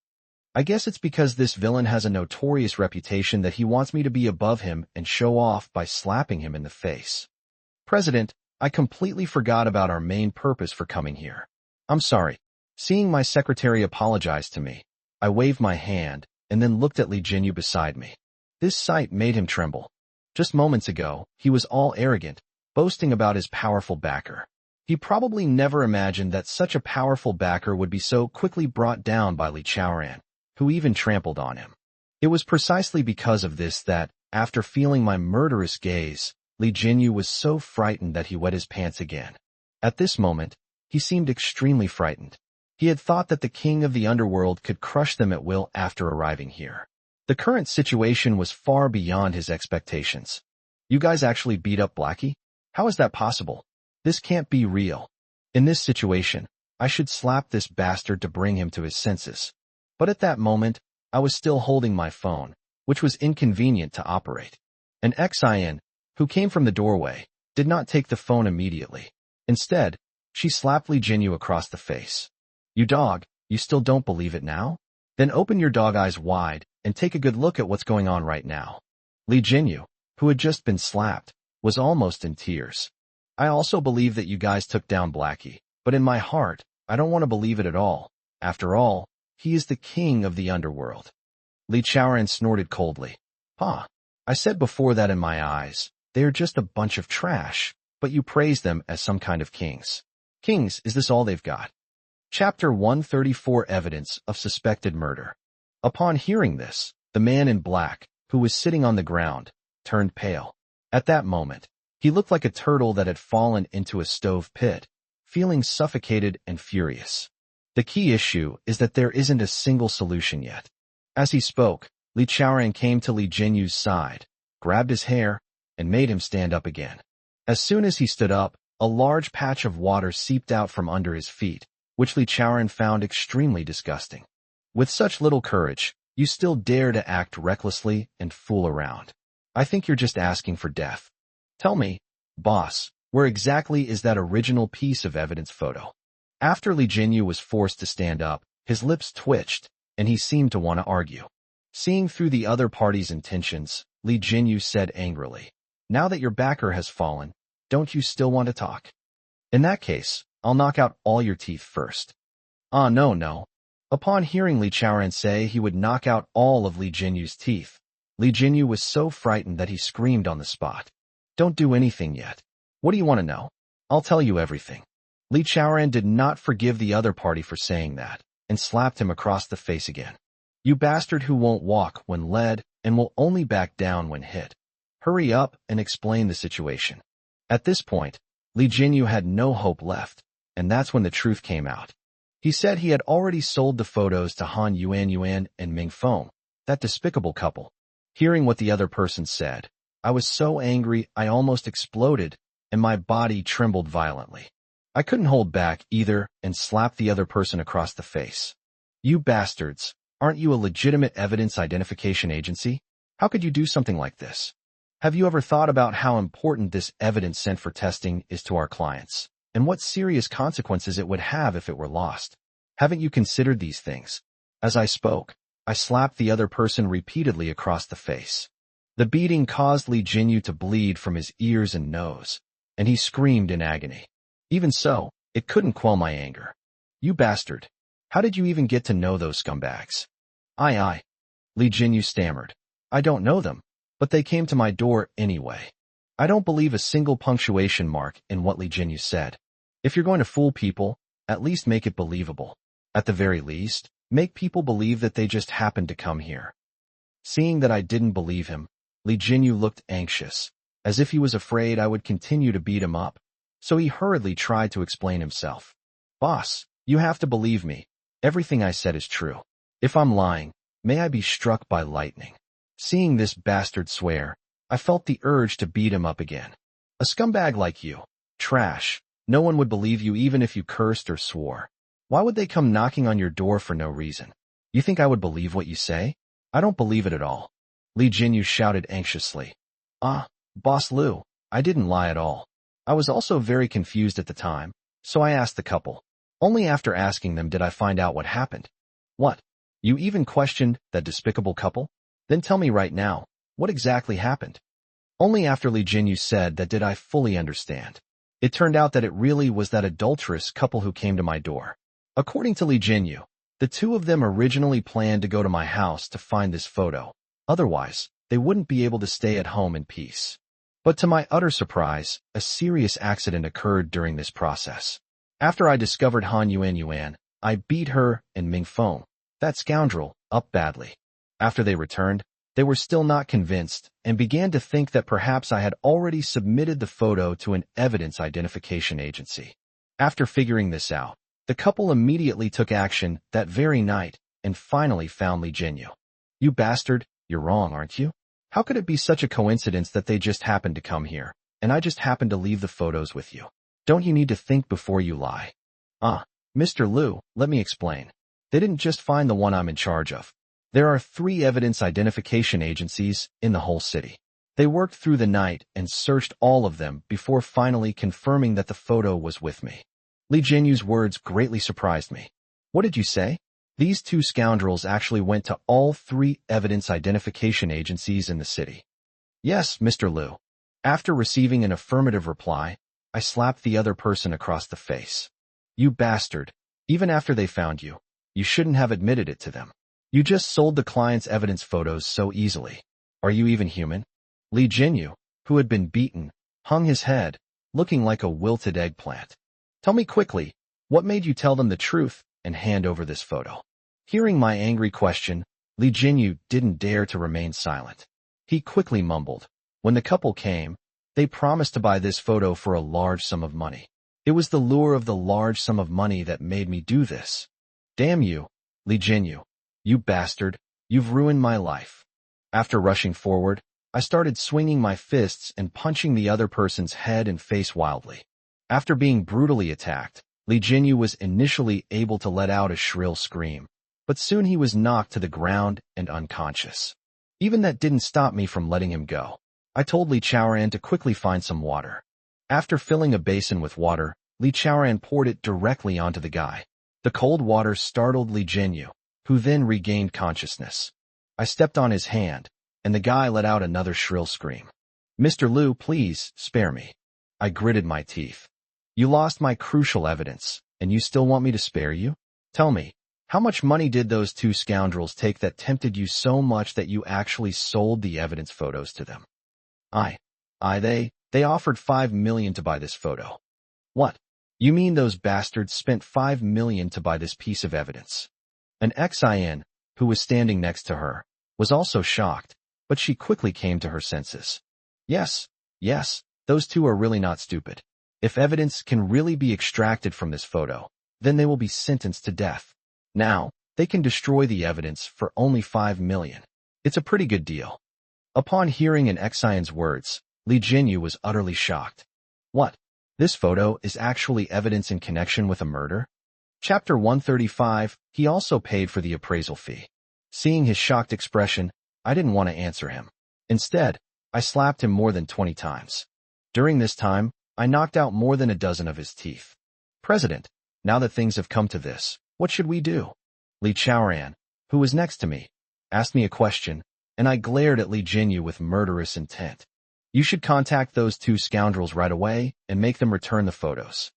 I guess it's because this villain has a notorious reputation that he wants me to be above him and show off by slapping him in the face. President, I completely forgot about our main purpose for coming here. I'm sorry. Seeing my secretary apologize to me, I waved my hand and then looked at Li Jinyu beside me. This sight made him tremble. Just moments ago, he was all arrogant, boasting about his powerful backer. He probably never imagined that such a powerful backer would be so quickly brought down by Li Chaoran, who even trampled on him. It was precisely because of this that, after feeling my murderous gaze, Li Jinyu was so frightened that he wet his pants again. At this moment, he seemed extremely frightened. He had thought that the king of the underworld could crush them at will after arriving here. The current situation was far beyond his expectations. You guys actually beat up Blackie? How is that possible? This can't be real. In this situation, I should slap this bastard to bring him to his senses. But at that moment, I was still holding my phone, which was inconvenient to operate. And Xian, who came from the doorway, did not take the phone immediately. Instead, she slapped Li Jinyu across the face. You dog, you still don't believe it now? Then open your dog eyes wide and take a good look at what's going on right now. Li Jinyu, who had just been slapped, was almost in tears. I also believe that you guys took down Blackie, but in my heart, I don't want to believe it at all. After all, he is the king of the underworld. Li Chaoran snorted coldly. I said before that in my eyes, they are just a bunch of trash, but you praise them as some kind of kings. Kings, is this all they've got? Chapter 134, Evidence of Suspected Murder. Upon hearing this, the man in black, who was sitting on the ground, turned pale. At that moment, he looked like a turtle that had fallen into a stove pit, feeling suffocated and furious. The key issue is that there isn't a single solution yet. As he spoke, Li Chaoran came to Li Jinyu's side, grabbed his hair, and made him stand up again. As soon as he stood up, A large patch of water seeped out from under his feet, which Li Chaoran found extremely disgusting. With such little courage, you still dare to act recklessly and fool around. I think you're just asking for death. Tell me, boss, where exactly is that original piece of evidence photo? After Li Jinyu was forced to stand up, his lips twitched, and he seemed to want to argue. Seeing through the other party's intentions, Li Jinyu said angrily, "Now that your backer has fallen, don't you still want to talk? In that case, I'll knock out all your teeth first." No. Upon hearing Li Chaoran say he would knock out all of Li Jinyu's teeth, Li Jinyu was so frightened that he screamed on the spot. "Don't do anything yet. What do you want to know? I'll tell you everything." Li Chaoran did not forgive the other party for saying that, and slapped him across the face again. "You bastard who won't walk when led and will only back down when hit. Hurry up and explain the situation." At this point, Li Jinyu had no hope left, and that's when the truth came out. He said he had already sold the photos to Han Yuan and Ming Feng, that despicable couple. Hearing what the other person said, I was so angry I almost exploded, and my body trembled violently. I couldn't hold back either and slapped the other person across the face. "You bastards, aren't you a legitimate evidence identification agency? How could you do something like this? Have you ever thought about how important this evidence sent for testing is to our clients, and what serious consequences it would have if it were lost? Haven't you considered these things?" As I spoke, I slapped the other person repeatedly across the face. The beating caused Li Jinyu to bleed from his ears and nose, and he screamed in agony. Even so, it couldn't quell my anger. "You bastard! How did you even get to know those scumbags?" I. Li Jinyu stammered. "I don't know them, but they came to my door anyway." I don't believe a single punctuation mark in what Li Jinyu said. If you're going to fool people, at least make it believable. At the very least, make people believe that they just happened to come here. Seeing that I didn't believe him, Li Jinyu looked anxious, as if he was afraid I would continue to beat him up, so he hurriedly tried to explain himself. "Boss, you have to believe me. Everything I said is true. If I'm lying, may I be struck by lightning." Seeing this bastard swear, I felt the urge to beat him up again. "A scumbag like you. Trash. No one would believe you even if you cursed or swore. Why would they come knocking on your door for no reason? You think I would believe what you say? I don't believe it at all." Li Jinyu shouted anxiously. Boss Liu, I didn't lie at all. I was also very confused at the time, so I asked the couple. Only after asking them did I find out what happened." "What? You even questioned that despicable couple? Then tell me right now, what exactly happened?" Only after Li Jinyu said that did I fully understand. It turned out that it really was that adulterous couple who came to my door. According to Li Jinyu, the two of them originally planned to go to my house to find this photo. Otherwise, they wouldn't be able to stay at home in peace. But to my utter surprise, a serious accident occurred during this process. After I discovered Han Yuan, I beat her and Ming Feng, that scoundrel, up badly. After they returned, they were still not convinced and began to think that perhaps I had already submitted the photo to an evidence identification agency. After figuring this out, the couple immediately took action that very night and finally found Li Jinyu. "You bastard, you're wrong, aren't you? How could it be such a coincidence that they just happened to come here, and I just happened to leave the photos with you? Don't you need to think before you lie?" Mr. Liu, let me explain. They didn't just find the one I'm in charge of. There are 3 evidence identification agencies in the whole city. They worked through the night and searched all of them before finally confirming that the photo was with me. Li Jinyu's words greatly surprised me. "What did you say?" These 2 scoundrels actually went to all 3 evidence identification agencies in the city. "Yes, Mr. Liu." After receiving an affirmative reply, I slapped the other person across the face. "You bastard. Even after they found you, you shouldn't have admitted it to them. You just sold the client's evidence photos so easily. Are you even human?" Li Jinyu, who had been beaten, hung his head, looking like a wilted eggplant. "Tell me quickly, what made you tell them the truth and hand over this photo?" Hearing my angry question, Li Jinyu didn't dare to remain silent. He quickly mumbled. "When the couple came, they promised to buy this photo for a large sum of money. It was the lure of the large sum of money that made me do this. Damn you, Li Jinyu. You bastard, you've ruined my life." After rushing forward, I started swinging my fists and punching the other person's head and face wildly. After being brutally attacked, Li Jinyu was initially able to let out a shrill scream, but soon he was knocked to the ground and unconscious. Even that didn't stop me from letting him go. I told Li Chaoran to quickly find some water. After filling a basin with water, Li Chaoran poured it directly onto the guy. The cold water startled Li Jinyu, who then regained consciousness. I stepped on his hand, and the guy let out another shrill scream. "Mr. Liu, please, spare me." I gritted my teeth. "You lost my crucial evidence, and you still want me to spare you? Tell me, how much money did those two scoundrels take that tempted you so much that you actually sold the evidence photos to them?" They offered 5 million to buy this photo." "What? You mean those bastards spent 5 million to buy this piece of evidence?" An ex-IN, who was standing next to her, was also shocked, but she quickly came to her senses. Yes, those two are really not stupid. If evidence can really be extracted from this photo, then they will be sentenced to death. Now, they can destroy the evidence for only 5 million. It's a pretty good deal. Upon hearing an ex-IN's words, Li Jinyu was utterly shocked. What? This photo is actually evidence in connection with a murder? Chapter 135, he also paid for the appraisal fee. Seeing his shocked expression, I didn't want to answer him. Instead, I slapped him more than 20 times. During this time, I knocked out more than a dozen of his teeth. "President, now that things have come to this, what should we do?" Li Chaoran, who was next to me, asked me a question, and I glared at Li Jinyu with murderous intent. "You should contact those two scoundrels right away and make them return the photos."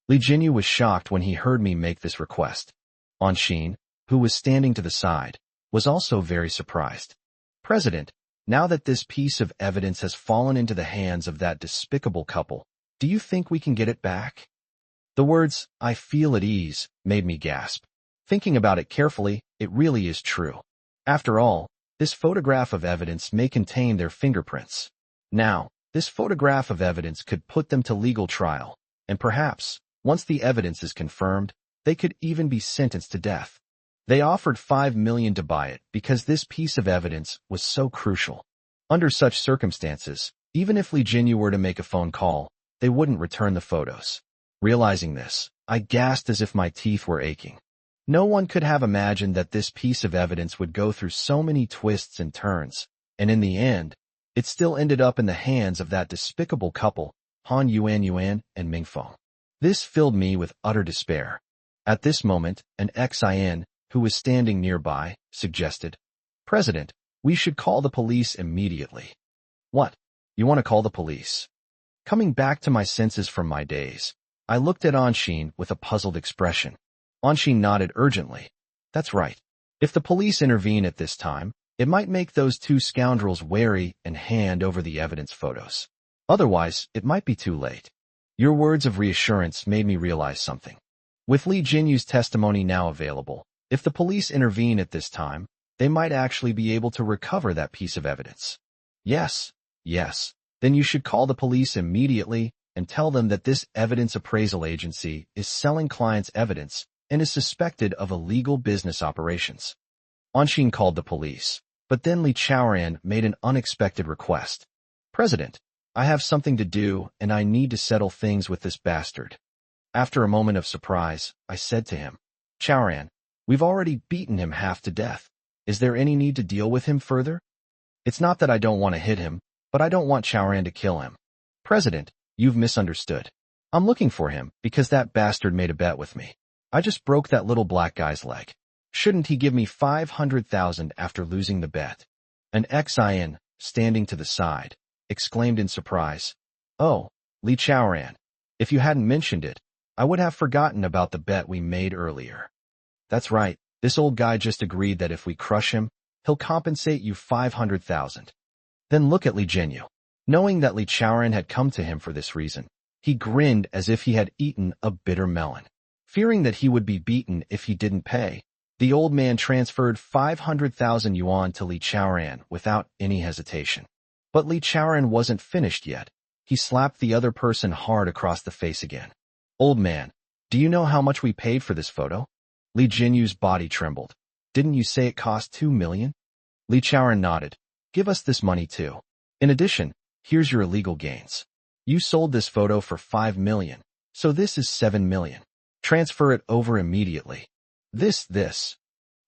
Li Jinyu was shocked when he heard me make this request. Anshin, who was standing to the side, was also very surprised. "President, now that this piece of evidence has fallen into the hands of that despicable couple, do you think we can get it back?" The words, "I feel at ease," made me gasp. Thinking about it carefully, it really is true. After all, this photograph of evidence may contain their fingerprints. Now, this photograph of evidence could put them to legal trial, and perhaps, once the evidence is confirmed, they could even be sentenced to death. They offered 5 million to buy it because this piece of evidence was so crucial. Under such circumstances, even if Li Jinyu were to make a phone call, they wouldn't return the photos. Realizing this, I gasped as if my teeth were aching. No one could have imagined that this piece of evidence would go through so many twists and turns, and in the end, it still ended up in the hands of that despicable couple, Han Yuan and Mingfeng. This filled me with utter despair. At this moment, an ex-IN, who was standing nearby, suggested, "President, we should call the police immediately." "What? You want to call the police?" Coming back to my senses from my daze, I looked at Anshin with a puzzled expression. Anshin nodded urgently. "That's right. If the police intervene at this time, it might make those two scoundrels wary and hand over the evidence photos. Otherwise, it might be too late." Your words of reassurance made me realize something. With Li Jinyu's testimony now available, if the police intervene at this time, they might actually be able to recover that piece of evidence. Yes. Then you should call the police immediately and tell them that this evidence appraisal agency is selling clients' evidence and is suspected of illegal business operations. Anshin called the police, but then Li Chaoran made an unexpected request. "President, I have something to do and I need to settle things with this bastard." After a moment of surprise, I said to him, "Chaoran, we've already beaten him half to death. Is there any need to deal with him further?" "It's not that I don't want to hit him, but I don't want Chaoran to kill him." "President, you've misunderstood. I'm looking for him because that bastard made a bet with me. I just broke that little black guy's leg. Shouldn't he give me 500,000 after losing the bet?" An ex-IN, standing to the side, exclaimed in surprise, "Oh, Li Chaoran, if you hadn't mentioned it, I would have forgotten about the bet we made earlier. That's right, this old guy just agreed that if we crush him, he'll compensate you 500,000. Then look at Li Jinyu. Knowing that Li Chaoran had come to him for this reason, he grinned as if he had eaten a bitter melon. Fearing that he would be beaten if he didn't pay, the old man transferred 500,000 yuan to Li Chaoran without any hesitation. But Li Chaoran wasn't finished yet. He slapped the other person hard across the face again. "Old man, do you know how much we paid for this photo?" Li Jinyu's body trembled. "Didn't you say it cost 2 million? Li Chaoran nodded. "Give us this money too. In addition, here's your illegal gains. You sold this photo for 5 million, So this is 7 million. Transfer it over immediately. This.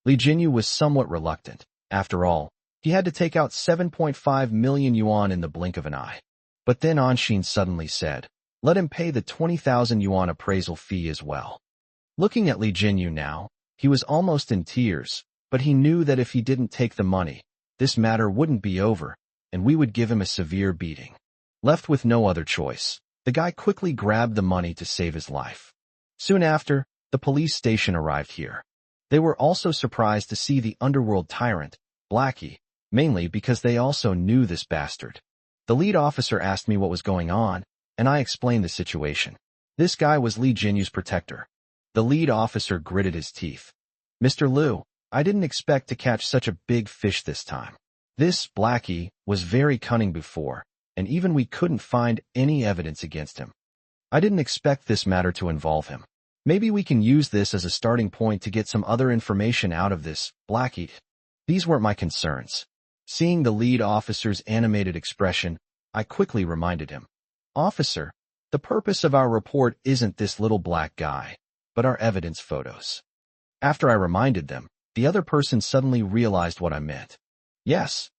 Li Jinyu was somewhat reluctant. After all, he had to take out 7.5 million yuan in the blink of an eye. But then Anshin suddenly said, let him pay the 20,000 yuan appraisal fee as well. Looking at Li Jinyu now, he was almost in tears, but he knew that if he didn't take the money, this matter wouldn't be over, and we would give him a severe beating. Left with no other choice, the guy quickly grabbed the money to save his life. Soon after, the police station arrived here. They were also surprised to see the underworld tyrant, Blackie, mainly because they also knew this bastard. The lead officer asked me what was going on, and I explained the situation. This guy was Li Jinyu's protector. The lead officer gritted his teeth. Mr. Liu, I didn't expect to catch such a big fish this time. This Blackie was very cunning before, and even we couldn't find any evidence against him. I didn't expect this matter to involve him. Maybe we can use this as a starting point to get some other information out of this Blackie. These weren't my concerns. Seeing the lead officer's animated expression, I quickly reminded him. Officer, the purpose of our report isn't this little black guy, but our evidence photos. After I reminded them, the other person suddenly realized what I meant. Yes,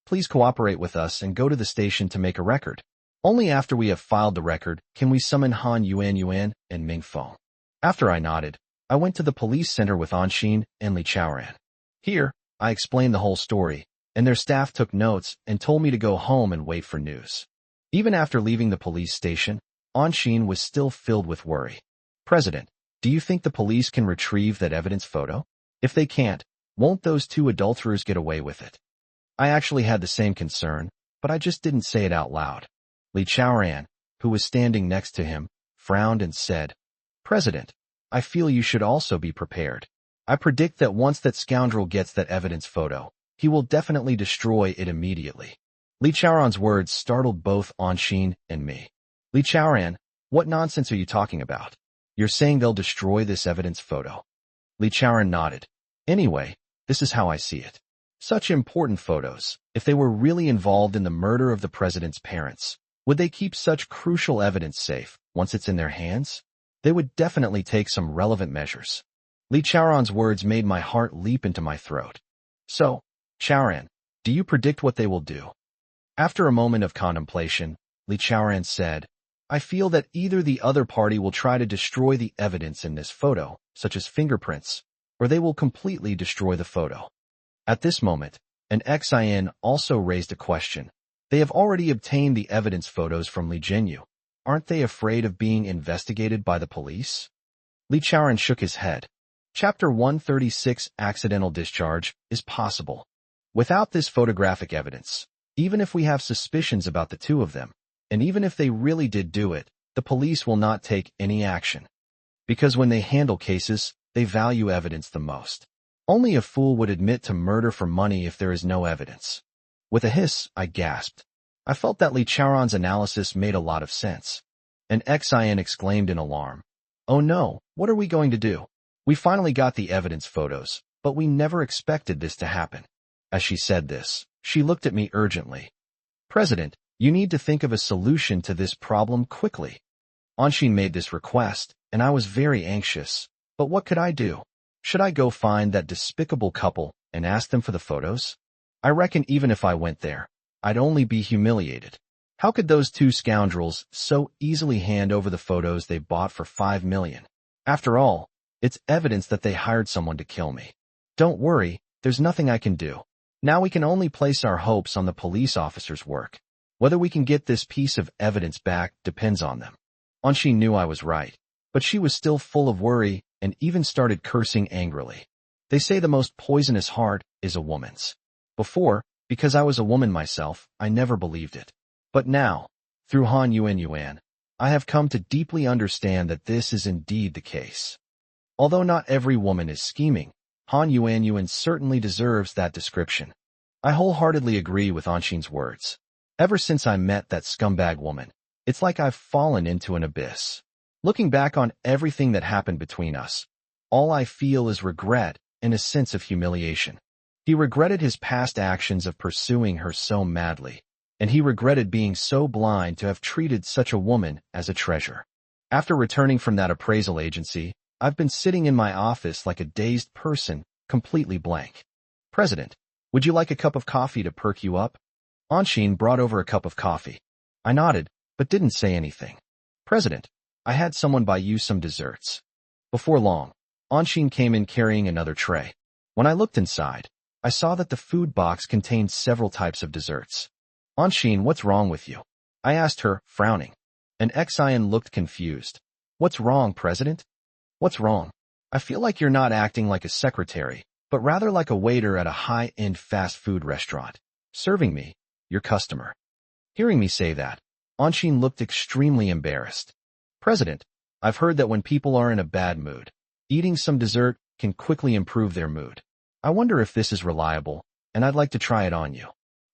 please cooperate with us and go to the station to make a record. Only after we have filed the record can we summon Han Yuan and Ming Feng. After I nodded, I went to the police center with Anshin and Li Chaoran. Here, I explained the whole story, and their staff took notes and told me to go home and wait for news. Even after leaving the police station, Anshin was still filled with worry. President, do you think the police can retrieve that evidence photo? If they can't, won't those two adulterers get away with it? I actually had the same concern, but I just didn't say it out loud. Li Chaoran, who was standing next to him, frowned and said, President, I feel you should also be prepared. I predict that once that scoundrel gets that evidence photo, he will definitely destroy it immediately. Li Chaoran's words startled both Anshin and me. Li Chaoran, what nonsense are you talking about? You're saying they'll destroy this evidence photo? Li Chaoran nodded. Anyway, this is how I see it. Such important photos, if they were really involved in the murder of the president's parents, would they keep such crucial evidence safe once it's in their hands? They would definitely take some relevant measures. Li Chaoran's words made my heart leap into my throat. So, Chaoran, do you predict what they will do? After a moment of contemplation, Li Chaoran said, I feel that either the other party will try to destroy the evidence in this photo, such as fingerprints, or they will completely destroy the photo. At this moment, an Xin also raised a question. They have already obtained the evidence photos from Li Jinyu. Aren't they afraid of being investigated by the police? Li Chaoran shook his head. Chapter 136 Accidental Discharge is possible. Without this photographic evidence, even if we have suspicions about the two of them, and even if they really did do it, the police will not take any action. Because when they handle cases, they value evidence the most. Only a fool would admit to murder for money if there is no evidence. With a hiss, I gasped. I felt that Li Chaoran's analysis made a lot of sense. An Xin exclaimed in alarm. Oh no, what are we going to do? We finally got the evidence photos, but we never expected this to happen. As she said this, she looked at me urgently. President, you need to think of a solution to this problem quickly. Anshin made this request, and I was very anxious. But what could I do? Should I go find that despicable couple and ask them for the photos? I reckon even if I went there, I'd only be humiliated. How could those two scoundrels so easily hand over the photos they bought for 5 million? After all, it's evidence that they hired someone to kill me. Don't worry, there's nothing I can do. Now we can only place our hopes on the police officer's work. Whether we can get this piece of evidence back depends on them. Anshin knew I was right, but she was still full of worry and even started cursing angrily. They say the most poisonous heart is a woman's. Before, because I was a woman myself, I never believed it. But now, through Han Yuan, I have come to deeply understand that this is indeed the case. Although not every woman is scheming, Han Yuan certainly deserves that description. I wholeheartedly agree with Anshin's words. Ever since I met that scumbag woman, it's like I've fallen into an abyss. Looking back on everything that happened between us, all I feel is regret and a sense of humiliation. He regretted his past actions of pursuing her so madly, and he regretted being so blind to have treated such a woman as a treasure. After returning from that appraisal agency, I've been sitting in my office like a dazed person, completely blank. President, would you like a cup of coffee to perk you up? Anshin brought over a cup of coffee. I nodded, but didn't say anything. President, I had someone buy you some desserts. Before long, Anshin came in carrying another tray. When I looked inside, I saw that the food box contained several types of desserts. Anshin, what's wrong with you? I asked her, frowning. And Xian looked confused. What's wrong, President? What's wrong? I feel like you're not acting like a secretary, but rather like a waiter at a high-end fast food restaurant, serving me, your customer. Hearing me say that, Anshin looked extremely embarrassed. President, I've heard that when people are in a bad mood, eating some dessert can quickly improve their mood. I wonder if this is reliable, and I'd like to try it on you.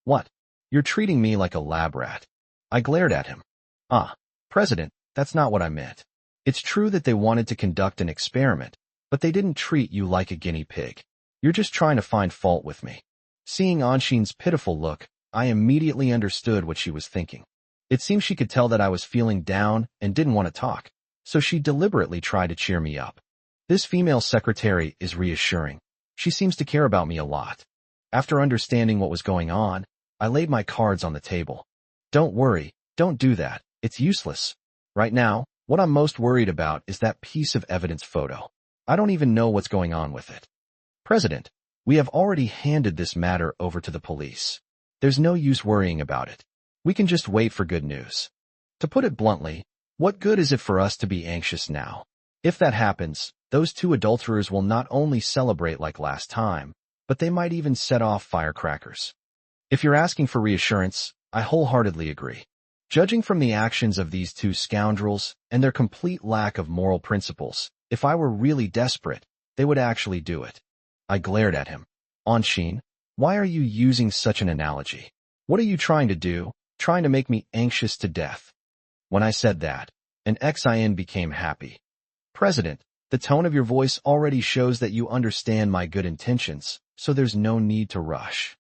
What? You're treating me like a lab rat. I glared at him. President, that's not what I meant. It's true that they wanted to conduct an experiment, but they didn't treat you like a guinea pig. You're just trying to find fault with me. Seeing Anshin's pitiful look, I immediately understood what she was thinking. It seemed she could tell that I was feeling down and didn't want to talk, so she deliberately tried to cheer me up. This female secretary is reassuring. She seems to care about me a lot. After understanding what was going on, I laid my cards on the table. Don't worry, don't do that. It's useless. Right now, what I'm most worried about is that piece of evidence photo. I don't even know what's going on with it. President, we have already handed this matter over to the police. There's no use worrying about it. We can just wait for good news. To put it bluntly, what good is it for us to be anxious now? If that happens, those two adulterers will not only celebrate like last time, but they might even set off firecrackers. If you're asking for reassurance, I wholeheartedly agree. Judging from the actions of these two scoundrels and their complete lack of moral principles, if I were really desperate, they would actually do it. I glared at him. Anshin, why are you using such an analogy? What are you trying to do, trying to make me anxious to death? When I said that, an Xian became happy. President, the tone of your voice already shows that you understand my good intentions, so there's no need to rush.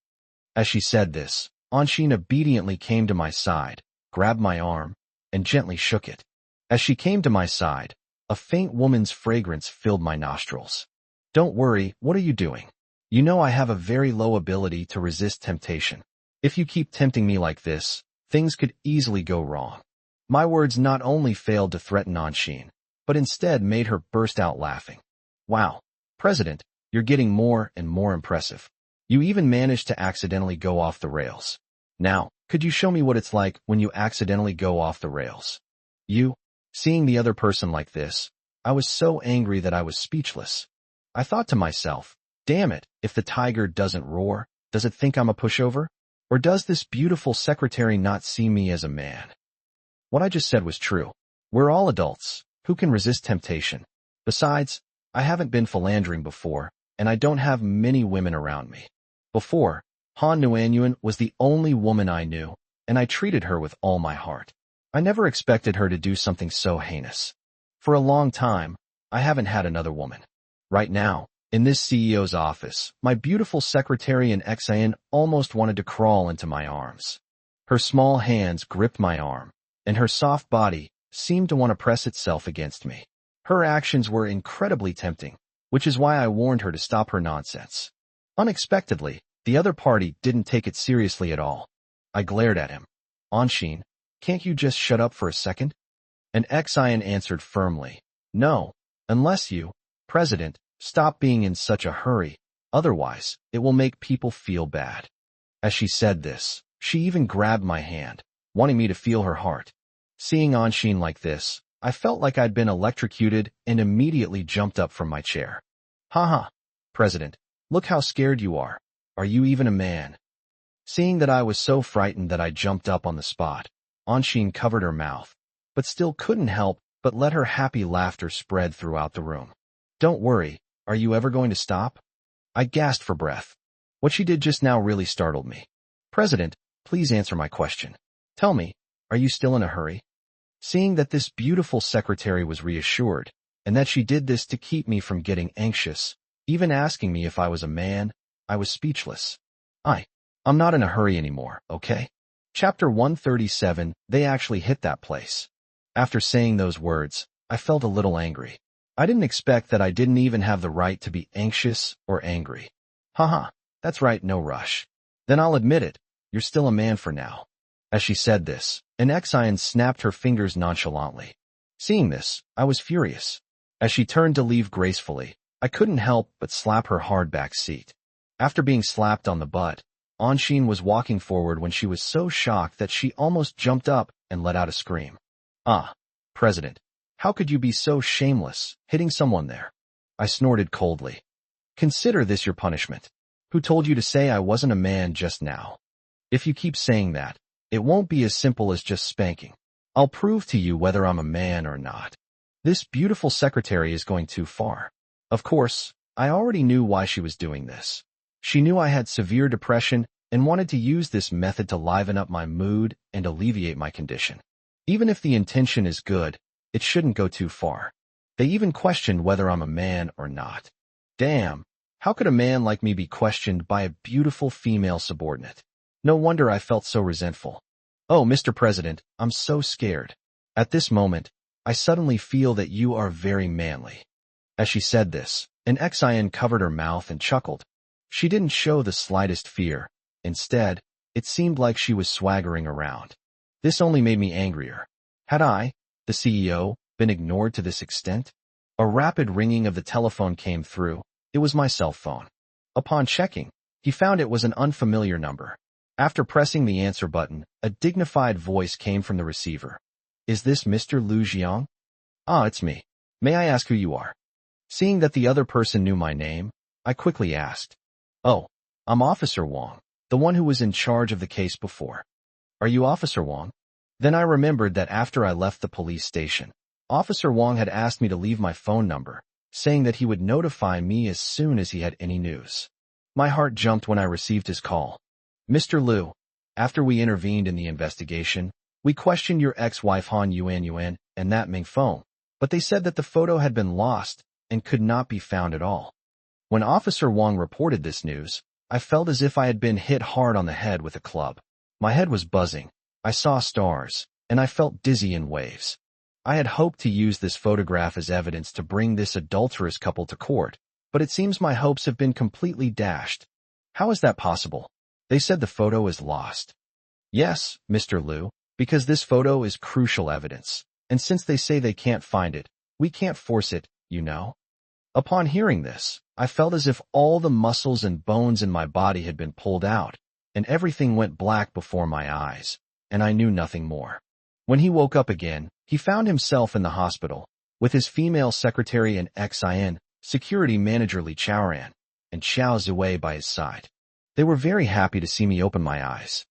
As she said this, Anshin obediently came to my side, grabbed my arm, and gently shook it. As she came to my side, a faint woman's fragrance filled my nostrils. Don't worry, what are you doing? You know I have a very low ability to resist temptation. If you keep tempting me like this, things could easily go wrong. My words not only failed to threaten Anshin, but instead made her burst out laughing. Wow, President, you're getting more and more impressive. You even managed to accidentally go off the rails. Now, could you show me what it's like when you accidentally go off the rails? Seeing the other person like this, I was so angry that I was speechless. I thought to myself, damn it, if the tiger doesn't roar, does it think I'm a pushover? Or does this beautiful secretary not see me as a man? What I just said was true. We're all adults. Who can resist temptation? Besides, I haven't been philandering before, and I don't have many women around me. Before, Han Nuanyuan was the only woman I knew, and I treated her with all my heart. I never expected her to do something so heinous. For a long time, I haven't had another woman. Right now, in this CEO's office, my beautiful secretary and Xian almost wanted to crawl into my arms. Her small hands gripped my arm, and her soft body seemed to want to press itself against me. Her actions were incredibly tempting, which is why I warned her to stop her nonsense. Unexpectedly, the other party didn't take it seriously at all. I glared at him. Anshin, can't you just shut up for a second? And Xian answered firmly, no, unless you, President, stop being in such a hurry, otherwise, it will make people feel bad. As she said this, she even grabbed my hand, wanting me to feel her heart. Seeing Anshin like this, I felt like I'd been electrocuted and immediately jumped up from my chair. Haha, President, look how scared you are. Are you even a man? Seeing that I was so frightened that I jumped up on the spot, Anshin covered her mouth, but still couldn't help but let her happy laughter spread throughout the room. Don't worry, are you ever going to stop? I gasped for breath. What she did just now really startled me. President, please answer my question. Tell me, are you still in a hurry? Seeing that this beautiful secretary was reassured, and that she did this to keep me from getting anxious, even asking me if I was a man, I was speechless. I'm not in a hurry anymore, okay? Chapter 137, they actually hit that place. After saying those words, I felt a little angry. I didn't expect that I didn't even have the right to be anxious or angry. Haha, that's right, no rush. Then I'll admit it, you're still a man for now. As she said this, an Exion snapped her fingers nonchalantly. Seeing this, I was furious. As she turned to leave gracefully, I couldn't help but slap her hard back seat. After being slapped on the butt, Anshin was walking forward when she was so shocked that she almost jumped up and let out a scream. Ah, President, how could you be so shameless, hitting someone there? I snorted coldly. Consider this your punishment. Who told you to say I wasn't a man just now? If you keep saying that, it won't be as simple as just spanking. I'll prove to you whether I'm a man or not. This beautiful secretary is going too far. Of course, I already knew why she was doing this. She knew I had severe depression and wanted to use this method to liven up my mood and alleviate my condition. Even if the intention is good, it shouldn't go too far. They even questioned whether I'm a man or not. Damn, how could a man like me be questioned by a beautiful female subordinate? No wonder I felt so resentful. Oh, Mr. President, I'm so scared. At this moment, I suddenly feel that you are very manly. As she said this, an Exion covered her mouth and chuckled. She didn't show the slightest fear. Instead, it seemed like she was swaggering around. This only made me angrier. Had I, the CEO, been ignored to this extent? A rapid ringing of the telephone came through. It was my cell phone. Upon checking, he found it was an unfamiliar number. After pressing the answer button, a dignified voice came from the receiver. Is this Mr. Lu Jiang? Ah, it's me. May I ask who you are? Seeing that the other person knew my name, I quickly asked. Oh, I'm Officer Wang, the one who was in charge of the case before. Are you Officer Wang? Then I remembered that after I left the police station, Officer Wang had asked me to leave my phone number, saying that he would notify me as soon as he had any news. My heart jumped when I received his call. Mr. Liu, after we intervened in the investigation, we questioned your ex-wife Han Yuan and that Ming Feng, but they said that the photo had been lost and could not be found at all. When Officer Wang reported this news, I felt as if I had been hit hard on the head with a club. My head was buzzing, I saw stars, and I felt dizzy in waves. I had hoped to use this photograph as evidence to bring this adulterous couple to court, but it seems my hopes have been completely dashed. How is that possible? They said the photo is lost. Yes, Mr. Liu, because this photo is crucial evidence, and since they say they can't find it, we can't force it, you know. Upon hearing this, I felt as if all the muscles and bones in my body had been pulled out, and everything went black before my eyes, and I knew nothing more. When he woke up again, he found himself in the hospital, with his female secretary and ex-IN, security manager Li Chaoran, and Xiao Ziwei by his side. They were very happy to see me open my eyes.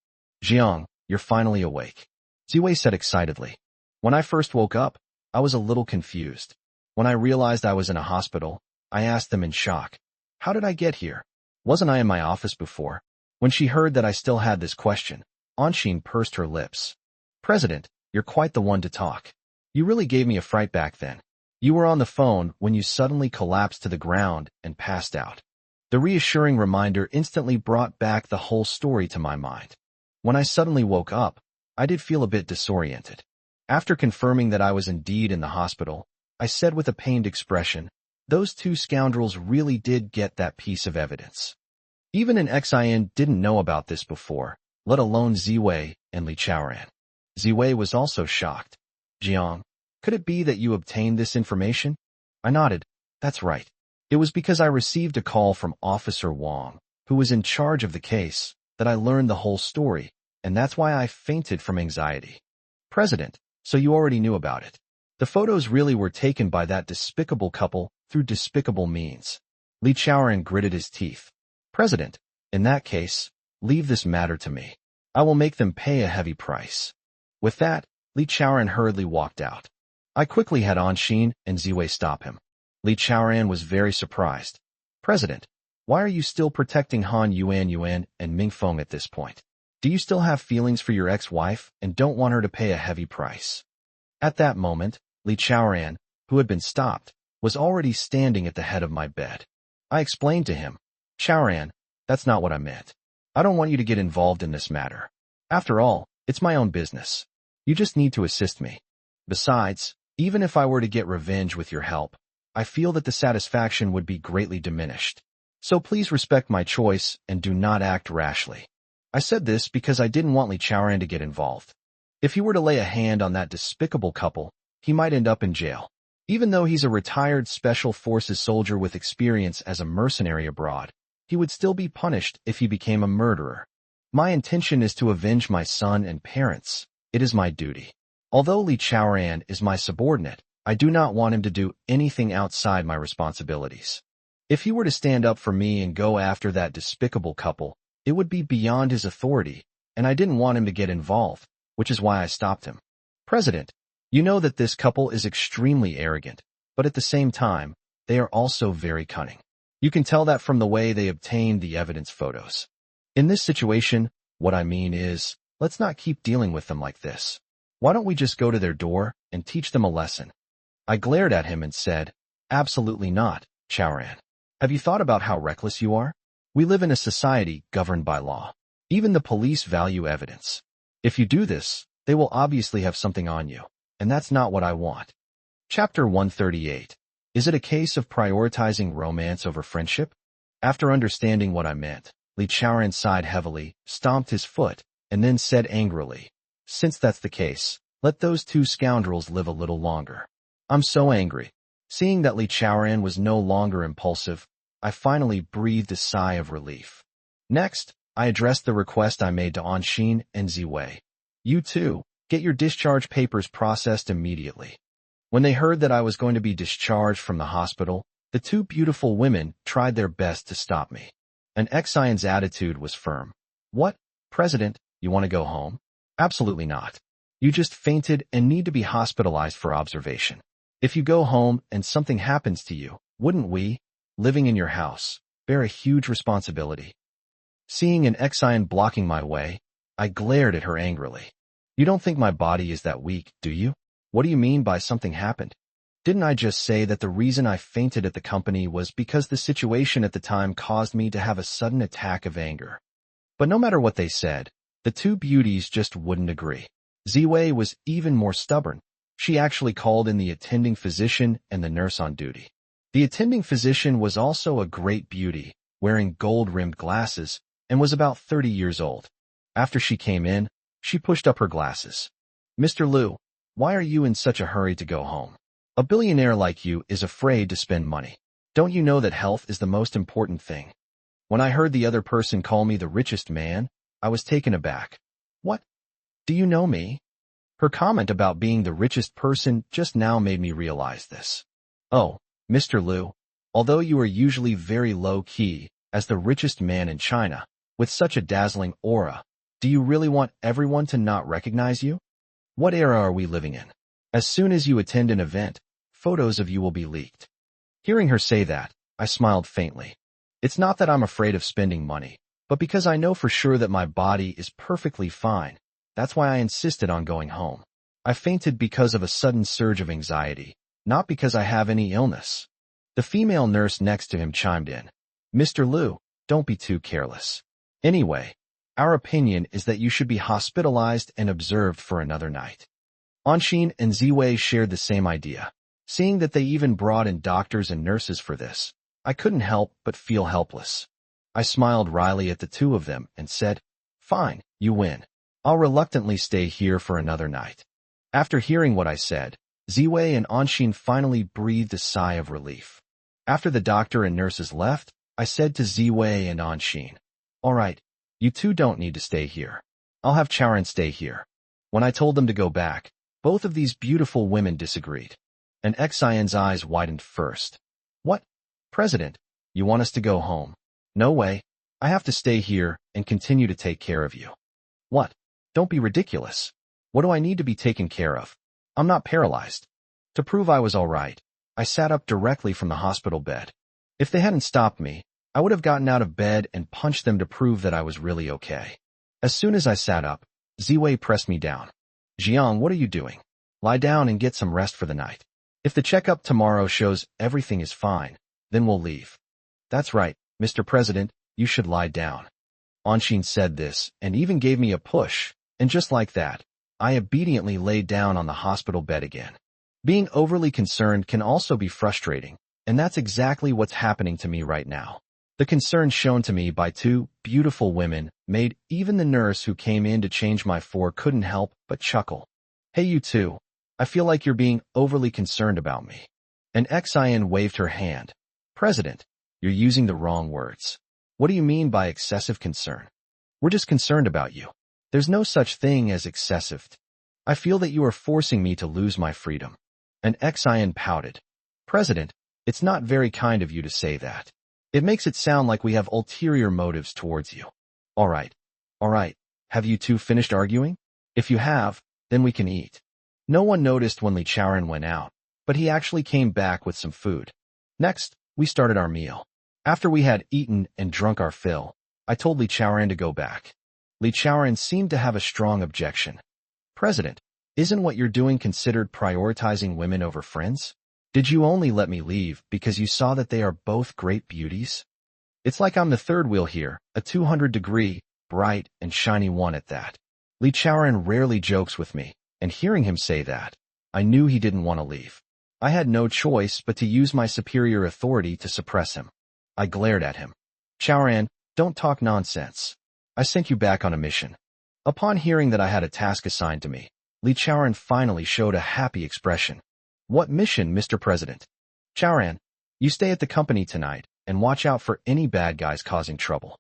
Jiang, you're finally awake, Ziwei said excitedly. When I first woke up, I was a little confused. When I realized I was in a hospital, I asked them in shock, how did I get here? Wasn't I in my office before? When she heard that I still had this question, Anshin pursed her lips. President, you're quite the one to talk. You really gave me a fright back then. You were on the phone when you suddenly collapsed to the ground and passed out. The reassuring reminder instantly brought back the whole story to my mind. When I suddenly woke up, I did feel a bit disoriented. After confirming that I was indeed in the hospital, I said with a pained expression, those two scoundrels really did get that piece of evidence. Even an Xian didn't know about this before, let alone Ziwei and Li Chaoran. Ziwei was also shocked. Jiang, could it be that you obtained this information? I nodded. That's right. It was because I received a call from Officer Wang, who was in charge of the case, that I learned the whole story, and that's why I fainted from anxiety. President, so you already knew about it. The photos really were taken by that despicable couple through despicable means. Li Chaoran gritted his teeth. President, in that case, leave this matter to me. I will make them pay a heavy price. With that, Li Chaoran hurriedly walked out. I quickly had Anshin and Ziwei stop him. Li Chaoran was very surprised. President, why are you still protecting Han Yuan and Ming Feng at this point? Do you still have feelings for your ex-wife and don't want her to pay a heavy price? At that moment, Li Chaoran, who had been stopped, was already standing at the head of my bed. I explained to him, Chaoran, that's not what I meant. I don't want you to get involved in this matter. After all, it's my own business. You just need to assist me. Besides, Even if I were to get revenge with your help, I feel that the satisfaction would be greatly diminished. So please respect my choice and do not act rashly. I said this because I didn't want Li Chaoran to get involved. If he were to lay a hand on that despicable couple, he might end up in jail. Even though he's a retired Special Forces soldier with experience as a mercenary abroad, he would still be punished if he became a murderer. My intention is to avenge my son and parents. It is my duty. Although Li Chaoran is my subordinate, I do not want him to do anything outside my responsibilities. If he were to stand up for me and go after that despicable couple, it would be beyond his authority, and I didn't want him to get involved, which is why I stopped him. President, you know that this couple is extremely arrogant, but at the same time, they are also very cunning. You can tell that from the way they obtained the evidence photos. In this situation, what I mean is, let's not keep dealing with them like this. Why don't we just go to their door and teach them a lesson? I glared at him and said, absolutely not, Chaoran. Have you thought about how reckless you are? We live in a society governed by law. Even the police value evidence. If you do this, they will obviously have something on you, and that's not what I want. Chapter 138. Is it a case of prioritizing romance over friendship? After understanding what I meant, Li Chaoran sighed heavily, stomped his foot, and then said angrily, since that's the case, let those two scoundrels live a little longer. I'm so angry. Seeing that Li Chaoran was no longer impulsive, I finally breathed a sigh of relief. Next, I addressed the request I made to Anxin and Ziwei. You two, get your discharge papers processed immediately. When they heard that I was going to be discharged from the hospital, the two beautiful women tried their best to stop me. An Xian's attitude was firm. What, President, you want to go home? Absolutely not. You just fainted and need to be hospitalized for observation. If you go home and something happens to you, wouldn't we, living in your house, bear a huge responsibility? Seeing an Xian blocking my way, I glared at her angrily. You don't think my body is that weak, do you? What do you mean by something happened? Didn't I just say that the reason I fainted at the company was because the situation at the time caused me to have a sudden attack of anger? But no matter what they said, the two beauties just wouldn't agree. Ziwei was even more stubborn. She actually called in the attending physician and the nurse on duty. The attending physician was also a great beauty, wearing gold-rimmed glasses, and was about 30 years old. After she came in, she pushed up her glasses. Mr. Liu, why are you in such a hurry to go home? A billionaire like you is afraid to spend money. Don't you know that health is the most important thing? When I heard the other person call me the richest man, I was taken aback. What? Do you know me? Her comment about being the richest person just now made me realize this. Oh, Mr. Liu, although you are usually very low-key, as the richest man in China, with such a dazzling aura, do you really want everyone to not recognize you? What era are we living in? As soon as you attend an event, photos of you will be leaked. Hearing her say that, I smiled faintly. It's not that I'm afraid of spending money, but because I know for sure that my body is perfectly fine. That's why I insisted on going home. I fainted because of a sudden surge of anxiety, not because I have any illness. The female nurse next to him chimed in. Mr. Liu, don't be too careless. Anyway, our opinion is that you should be hospitalized and observed for another night. Anxin and Ziwei shared the same idea. Seeing that they even brought in doctors and nurses for this, I couldn't help but feel helpless. I smiled wryly at the two of them and said, fine, you win. I'll reluctantly stay here for another night. After hearing what I said, Ziwei and Anxin finally breathed a sigh of relief. After the doctor and nurses left, I said to Ziwei and Anxin, all right, you two don't need to stay here. I'll have Chaoran stay here. When I told them to go back, both of these beautiful women disagreed. And Xian's eyes widened first. What? President, you want us to go home? No way. I have to stay here and continue to take care of you. What? Don't be ridiculous. What do I need to be taken care of? I'm not paralyzed. To prove I was all right, I sat up directly from the hospital bed. If they hadn't stopped me, I would have gotten out of bed and punched them to prove that I was really okay. As soon as I sat up, Ziwei pressed me down. Jiang, what are you doing? Lie down and get some rest for the night. If the checkup tomorrow shows everything is fine, then we'll leave. That's right, Mr. President, you should lie down. Anxin said this and even gave me a push, and just like that, I obediently laid down on the hospital bed again. Being overly concerned can also be frustrating, and that's exactly what's happening to me right now. The concern shown to me by two beautiful women made even the nurse who came in to change my four couldn't help but chuckle. Hey you two, I feel like you're being overly concerned about me. An XIN waved her hand. President, you're using the wrong words. What do you mean by excessive concern? We're just concerned about you. There's no such thing as excessive. I feel that you are forcing me to lose my freedom. An XIN pouted. President, it's not very kind of you to say that. It makes it sound like we have ulterior motives towards you. All right. Have you two finished arguing? If you have, then we can eat. No one noticed when Li Chaoran went out, but he actually came back with some food. Next, we started our meal. After we had eaten and drunk our fill, I told Li Chaoran to go back. Li Chaoran seemed to have a strong objection. President, isn't what you're doing considered prioritizing women over friends? Did you only let me leave because you saw that they are both great beauties? It's like I'm the third wheel here, a 200-degree, bright and shiny one at that. Li Chaoran rarely jokes with me, and hearing him say that, I knew he didn't want to leave. I had no choice but to use my superior authority to suppress him. I glared at him. Chaoran, don't talk nonsense. I sent you back on a mission. Upon hearing that I had a task assigned to me, Li Chaoran finally showed a happy expression. What mission, Mr. President? Chaoran, you stay at the company tonight and watch out for any bad guys causing trouble.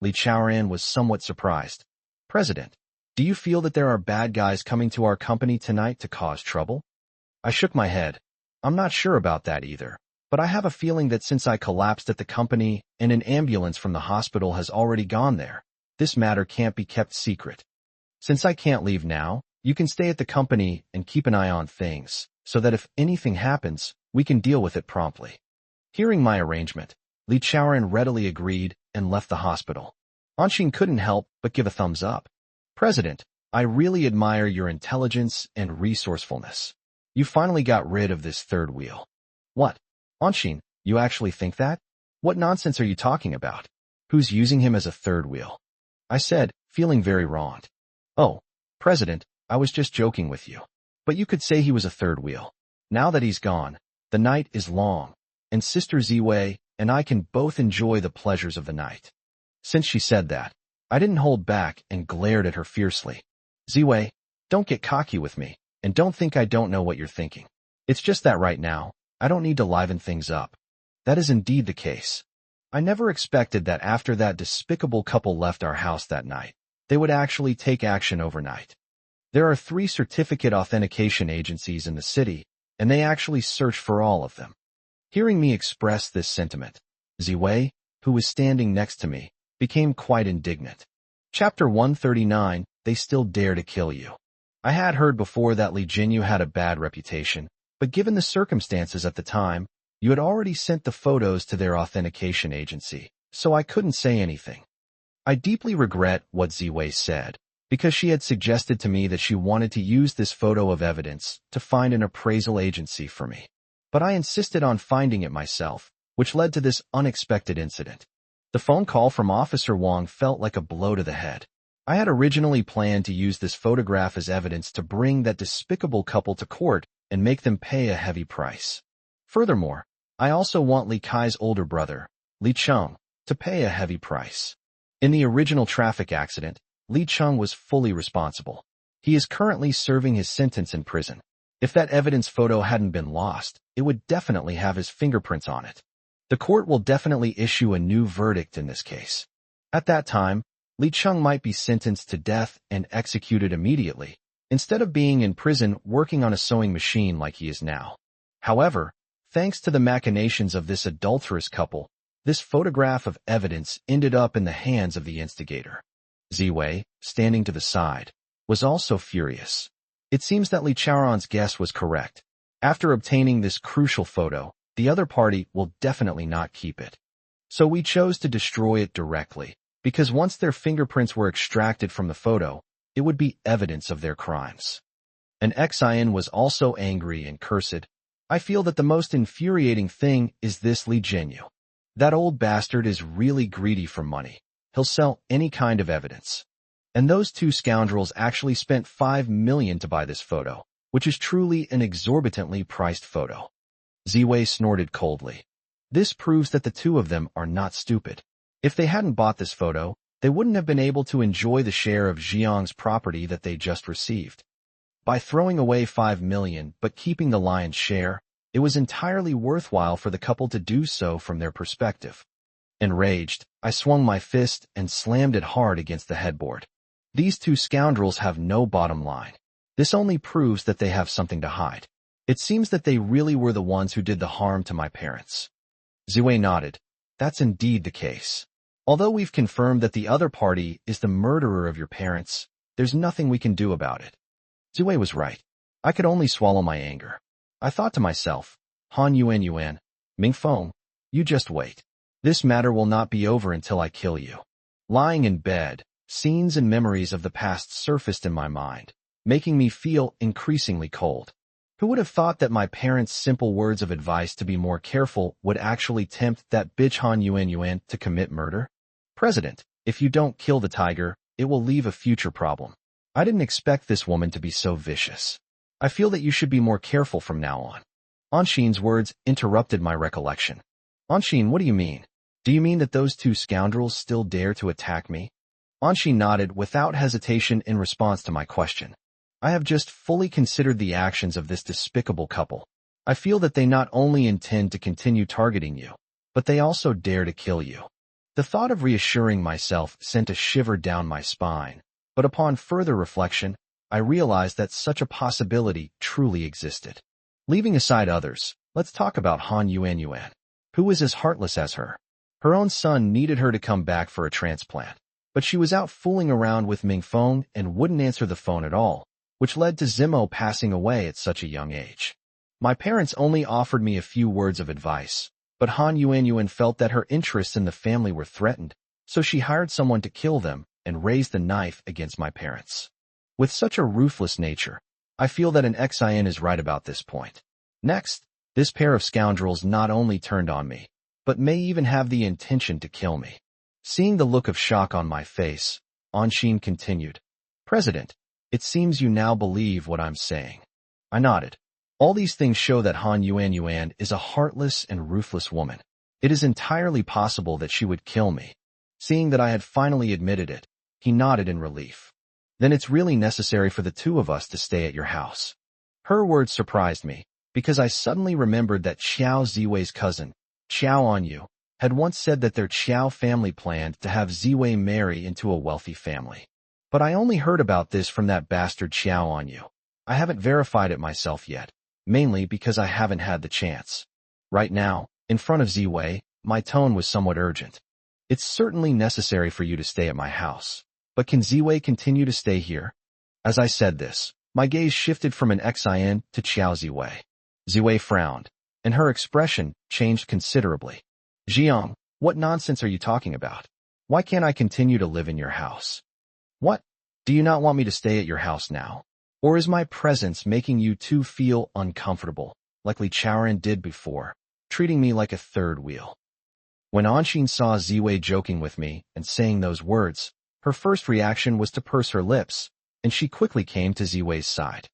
Li Chaoran was somewhat surprised. President, do you feel that there are bad guys coming to our company tonight to cause trouble? I shook my head. I'm not sure about that either, but I have a feeling that since I collapsed at the company and an ambulance from the hospital has already gone there, this matter can't be kept secret. Since I can't leave now, you can stay at the company and keep an eye on things, so that if anything happens, we can deal with it promptly. Hearing my arrangement, Li Chaoran readily agreed and left the hospital. Anshin couldn't help but give a thumbs up. President, I really admire your intelligence and resourcefulness. You finally got rid of this third wheel. What? Anshin, you actually think that? What nonsense are you talking about? Who's using him as a third wheel? I said, feeling very wronged. Oh, President, I was just joking with you. But you could say he was a third wheel. Now that he's gone, the night is long, and Sister Ziwei and I can both enjoy the pleasures of the night. Since she said that, I didn't hold back and glared at her fiercely. Ziwei, don't get cocky with me, and don't think I don't know what you're thinking. It's just that right now, I don't need to liven things up. That is indeed the case. I never expected that after that despicable couple left our house that night, they would actually take action overnight. There are 3 certificate authentication agencies in the city, and they actually searched for all of them. Hearing me express this sentiment, Ziwei, who was standing next to me, became quite indignant. Chapter 139, They Still Dare to Kill You. I had heard before that Li Jinyu had a bad reputation, but given the circumstances at the time, you had already sent the photos to their authentication agency, so I couldn't say anything. I deeply regret what Ziwei said, because she had suggested to me that she wanted to use this photo of evidence to find an appraisal agency for me. But I insisted on finding it myself, which led to this unexpected incident. The phone call from Officer Wang felt like a blow to the head. I had originally planned to use this photograph as evidence to bring that despicable couple to court and make them pay a heavy price. Furthermore, I also want Li Kai's older brother, Li Cheng, to pay a heavy price. In the original traffic accident, Li Cheng was fully responsible. He is currently serving his sentence in prison. If that evidence photo hadn't been lost, it would definitely have his fingerprints on it. The court will definitely issue a new verdict in this case. At that time, Li Cheng might be sentenced to death and executed immediately, instead of being in prison working on a sewing machine like he is now. However, thanks to the machinations of this adulterous couple, this photograph of evidence ended up in the hands of the instigator. Ziwei, standing to the side, was also furious. It seems that Li Chaoran's guess was correct. After obtaining this crucial photo, the other party will definitely not keep it. So we chose to destroy it directly, because once their fingerprints were extracted from the photo, it would be evidence of their crimes. An Xian was also angry and cursed. I feel that the most infuriating thing is this Li Jinyu. That old bastard is really greedy for money. He'll sell any kind of evidence. And those 2 scoundrels actually spent 5 million to buy this photo, which is truly an exorbitantly priced photo. Ziwei snorted coldly. This proves that the two of them are not stupid. If they hadn't bought this photo, they wouldn't have been able to enjoy the share of Jiang's property that they just received. By throwing away 5 million but keeping the lion's share, it was entirely worthwhile for the couple to do so from their perspective. Enraged, I swung my fist and slammed it hard against the headboard. These two scoundrels have no bottom line. This only proves that they have something to hide. It seems that they really were the ones who did the harm to my parents. Ziwei nodded. That's indeed the case. Although we've confirmed that the other party is the murderer of your parents, there's nothing we can do about it. Ziwei was right. I could only swallow my anger. I thought to myself, Han Yuan, Mingfeng, you just wait. This matter will not be over until I kill you. Lying in bed, scenes and memories of the past surfaced in my mind, making me feel increasingly cold. Who would have thought that my parents' simple words of advice to be more careful would actually tempt that bitch Han Yuan to commit murder? President, if you don't kill the tiger, it will leave a future problem. I didn't expect this woman to be so vicious. I feel that you should be more careful from now on. Anshin's words interrupted my recollection. Anshin, what do you mean? Do you mean that those two scoundrels still dare to attack me? Anshin nodded without hesitation in response to my question. I have just fully considered the actions of this despicable couple. I feel that they not only intend to continue targeting you, but they also dare to kill you. The thought of reassuring myself sent a shiver down my spine, but upon further reflection, I realized that such a possibility truly existed. Leaving aside others, let's talk about Han Yuan, who is as heartless as her. Her own son needed her to come back for a transplant, but she was out fooling around with Mingfeng and wouldn't answer the phone at all, which led to Zimo passing away at such a young age. My parents only offered me a few words of advice, but Han Yuan felt that her interests in the family were threatened, so she hired someone to kill them and raised the knife against my parents. With such a ruthless nature, I feel that an Xin is right about this point. Next, this pair of scoundrels not only turned on me, but may even have the intention to kill me. Seeing the look of shock on my face, Anshin continued, President, it seems you now believe what I'm saying. I nodded. All these things show that Han Yuan is a heartless and ruthless woman. It is entirely possible that she would kill me. Seeing that I had finally admitted it, he nodded in relief. Then it's really necessary for the two of us to stay at your house. Her words surprised me, because I suddenly remembered that Xiao Ziwei's cousin, Xiao Anyu, had once said that their Xiao family planned to have Ziwei marry into a wealthy family. But I only heard about this from that bastard Xiao Anyu. I haven't verified it myself yet, mainly because I haven't had the chance. Right now, in front of Ziwei, my tone was somewhat urgent. It's certainly necessary for you to stay at my house. But can Ziwei continue to stay here? As I said this, my gaze shifted from an Xin to Xiao Ziwei. Ziwei frowned, and her expression changed considerably. Jiang, what nonsense are you talking about? Why can't I continue to live in your house? What? Do you not want me to stay at your house now? Or is my presence making you two feel uncomfortable, like Li Chaoran did before, treating me like a third wheel? When Anshin saw Ziwei joking with me and saying those words, her first reaction was to purse her lips, and she quickly came to Ziwei's side.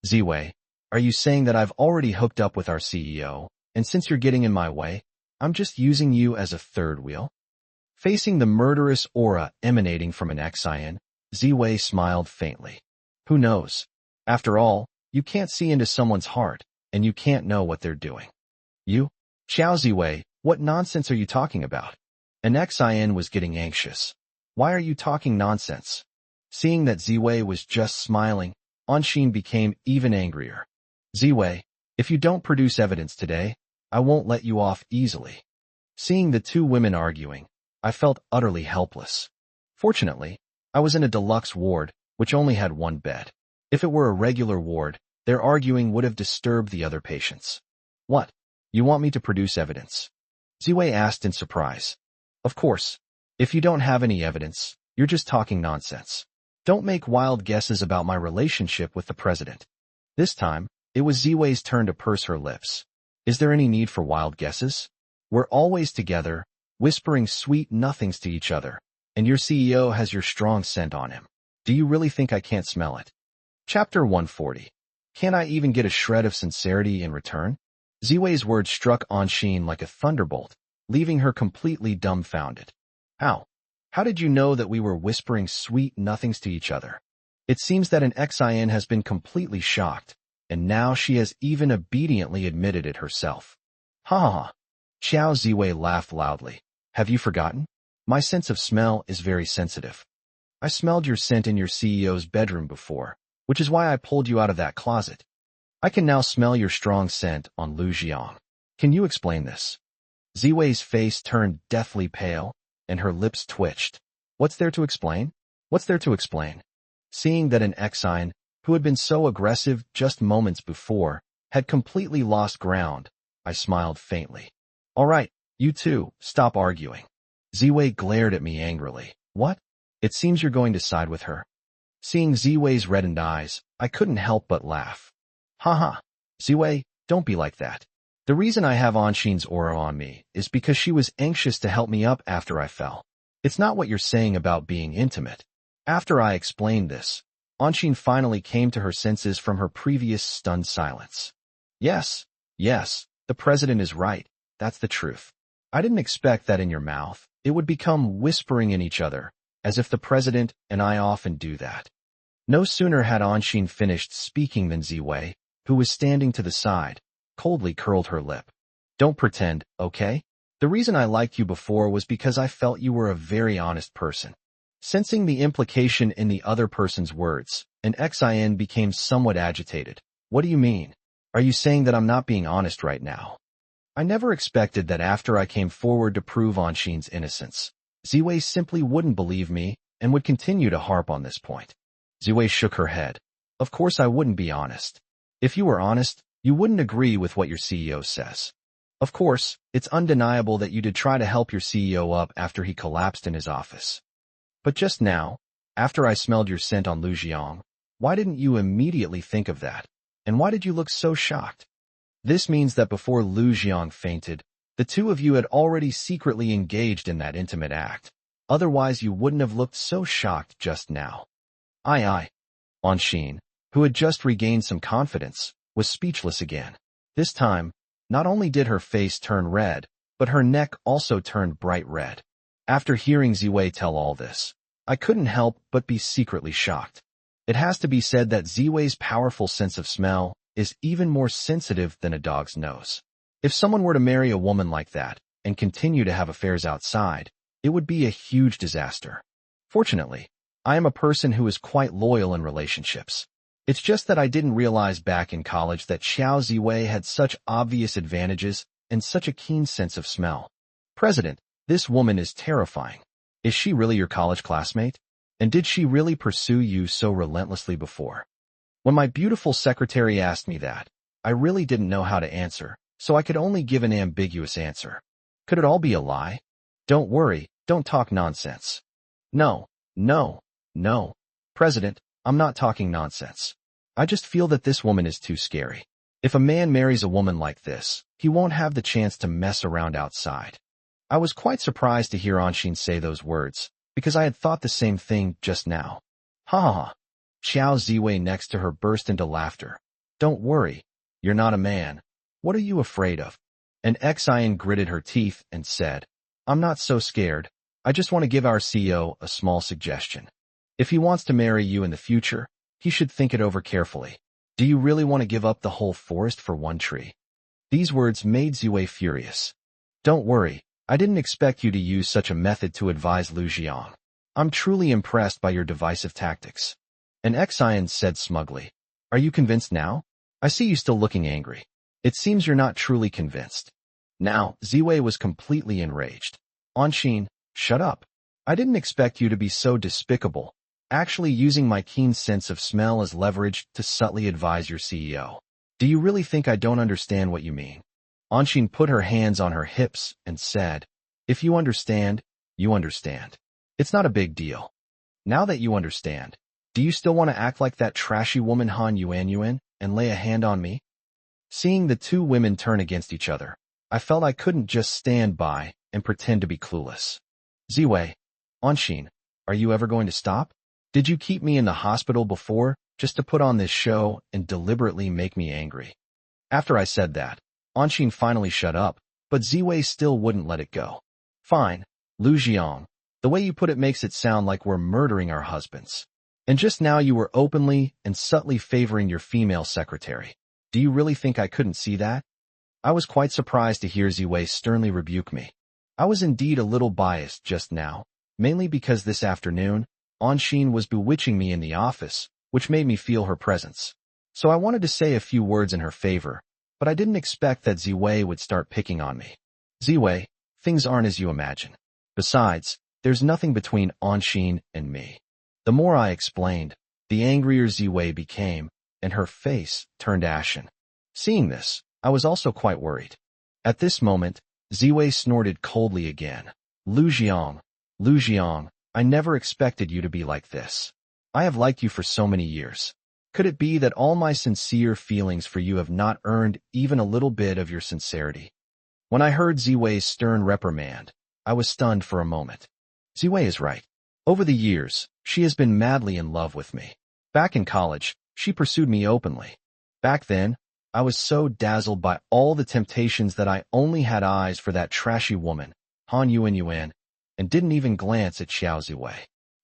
Ziwei, are you saying that I've already hooked up with our CEO, and since you're getting in my way, I'm just using you as a third wheel? Facing the murderous aura emanating from an Xin, Ziwei smiled faintly. Who knows? After all, you can't see into someone's heart, and you can't know what they're doing. You? Xiao Ziwei, what nonsense are you talking about? An Xin was getting anxious. Why are you talking nonsense? Seeing that Ziwei was just smiling, Anshin became even angrier. Ziwei, if you don't produce evidence today, I won't let you off easily. Seeing the two women arguing, I felt utterly helpless. Fortunately, I was in a deluxe ward, which only had one bed. If it were a regular ward, their arguing would have disturbed the other patients. What? You want me to produce evidence? Ziwei asked in surprise. Of course. If you don't have any evidence, you're just talking nonsense. Don't make wild guesses about my relationship with the president. This time, it was Ziwei's turn to purse her lips. Is there any need for wild guesses? We're always together, whispering sweet nothings to each other, and your CEO has your strong scent on him. Do you really think I can't smell it? Chapter 140. Can't I even get a shred of sincerity in return? Ziwei's words struck Anshin like a thunderbolt, leaving her completely dumbfounded. How? How did you know that we were whispering sweet nothings to each other? It seems that an Xin has been completely shocked, and now she has even obediently admitted it herself. Ha ha ha. Xiao Ziwei laughed loudly. Have you forgotten? My sense of smell is very sensitive. I smelled your scent in your CEO's bedroom before, which is why I pulled you out of that closet. I can now smell your strong scent on Lu Jiang. Can you explain this? Ziwei's face turned deathly pale, and her lips twitched. What's there to explain? What's there to explain? Seeing that an Xin, who had been so aggressive just moments before, had completely lost ground, I smiled faintly. All right, you two, stop arguing. Ziwei glared at me angrily. What? It seems you're going to side with her. Seeing Ziwei's reddened eyes, I couldn't help but laugh. Haha. Ziwei, don't be like that. The reason I have Anshin's aura on me is because she was anxious to help me up after I fell. It's not what you're saying about being intimate. After I explained this, Anshin finally came to her senses from her previous stunned silence. Yes, the president is right. That's the truth. I didn't expect that in your mouth. It would become whispering in each other, as if the president and I often do that. No sooner had Anshin finished speaking than Ziwei, who was standing to the side, coldly curled her lip. Don't pretend, okay? The reason I liked you before was because I felt you were a very honest person. Sensing the implication in the other person's words, an Xin became somewhat agitated. What do you mean? Are you saying that I'm not being honest right now? I never expected that after I came forward to prove Anshin's innocence, Ziwei simply wouldn't believe me and would continue to harp on this point. Ziwei shook her head. Of course I wouldn't be honest. If you were honest, you wouldn't agree with what your CEO says. Of course, it's undeniable that you did try to help your CEO up after he collapsed in his office. But just now, after I smelled your scent on Lu Jiang, why didn't you immediately think of that? And why did you look so shocked? This means that before Lu Jiang fainted, the two of you had already secretly engaged in that intimate act. Otherwise you wouldn't have looked so shocked just now. Aye. Anshin, who had just regained some confidence, was speechless again. This time, not only did her face turn red, but her neck also turned bright red. After hearing Ziwei tell all this, I couldn't help but be secretly shocked. It has to be said that Ziwei's powerful sense of smell is even more sensitive than a dog's nose. If someone were to marry a woman like that and continue to have affairs outside, it would be a huge disaster. Fortunately, I am a person who is quite loyal in relationships. It's just that I didn't realize back in college that Xiao Ziwei had such obvious advantages and such a keen sense of smell. President, this woman is terrifying. Is she really your college classmate? And did she really pursue you so relentlessly before? When my beautiful secretary asked me that, I really didn't know how to answer, so I could only give an ambiguous answer. Could it all be a lie? Don't worry, don't talk nonsense. No. President, I'm not talking nonsense. I just feel that this woman is too scary. If a man marries a woman like this, he won't have the chance to mess around outside. I was quite surprised to hear Anshin say those words, because I had thought the same thing just now. Ha ha ha. Xiao Ziwei next to her burst into laughter. Don't worry, you're not a man. What are you afraid of? An Xin gritted her teeth and said, I'm not so scared. I just want to give our CEO a small suggestion. If he wants to marry you in the future, he should think it over carefully. Do you really want to give up the whole forest for one tree? These words made Ziwei furious. Don't worry, I didn't expect you to use such a method to advise Lu Jiang. I'm truly impressed by your divisive tactics. An Xin said smugly. Are you convinced now? I see you still looking angry. It seems you're not truly convinced. Now, Ziwei was completely enraged. Anshin, shut up. I didn't expect you to be so despicable, actually using my keen sense of smell as leverage to subtly advise your CEO. Do you really think I don't understand what you mean? Anshin put her hands on her hips and said, if you understand, you understand. It's not a big deal. Now that you understand, do you still want to act like that trashy woman Han Yuan and lay a hand on me? Seeing the two women turn against each other, I felt I couldn't just stand by and pretend to be clueless. Ziwei, Anshin, are you ever going to stop? Did you keep me in the hospital before just to put on this show and deliberately make me angry? After I said that, Anshin finally shut up, but Ziwei still wouldn't let it go. Fine, Lu Jiang. The way you put it makes it sound like we're murdering our husbands. And just now you were openly and subtly favoring your female secretary. Do you really think I couldn't see that? I was quite surprised to hear Ziwei sternly rebuke me. I was indeed a little biased just now, mainly because this afternoon, Anshin was bewitching me in the office, which made me feel her presence. So I wanted to say a few words in her favor, but I didn't expect that Ziwei would start picking on me. Ziwei, things aren't as you imagine. Besides, there's nothing between Anshin and me. The more I explained, the angrier Ziwei became, and her face turned ashen. Seeing this, I was also quite worried. At this moment, Ziwei snorted coldly again. Lu Jiang, I never expected you to be like this. I have liked you for so many years. Could it be that all my sincere feelings for you have not earned even a little bit of your sincerity? When I heard Ziwei's stern reprimand, I was stunned for a moment. Ziwei is right. Over the years, she has been madly in love with me. Back in college, she pursued me openly. Back then, I was so dazzled by all the temptations that I only had eyes for that trashy woman, Han Yuan, and didn't even glance at Xiao Ziwei.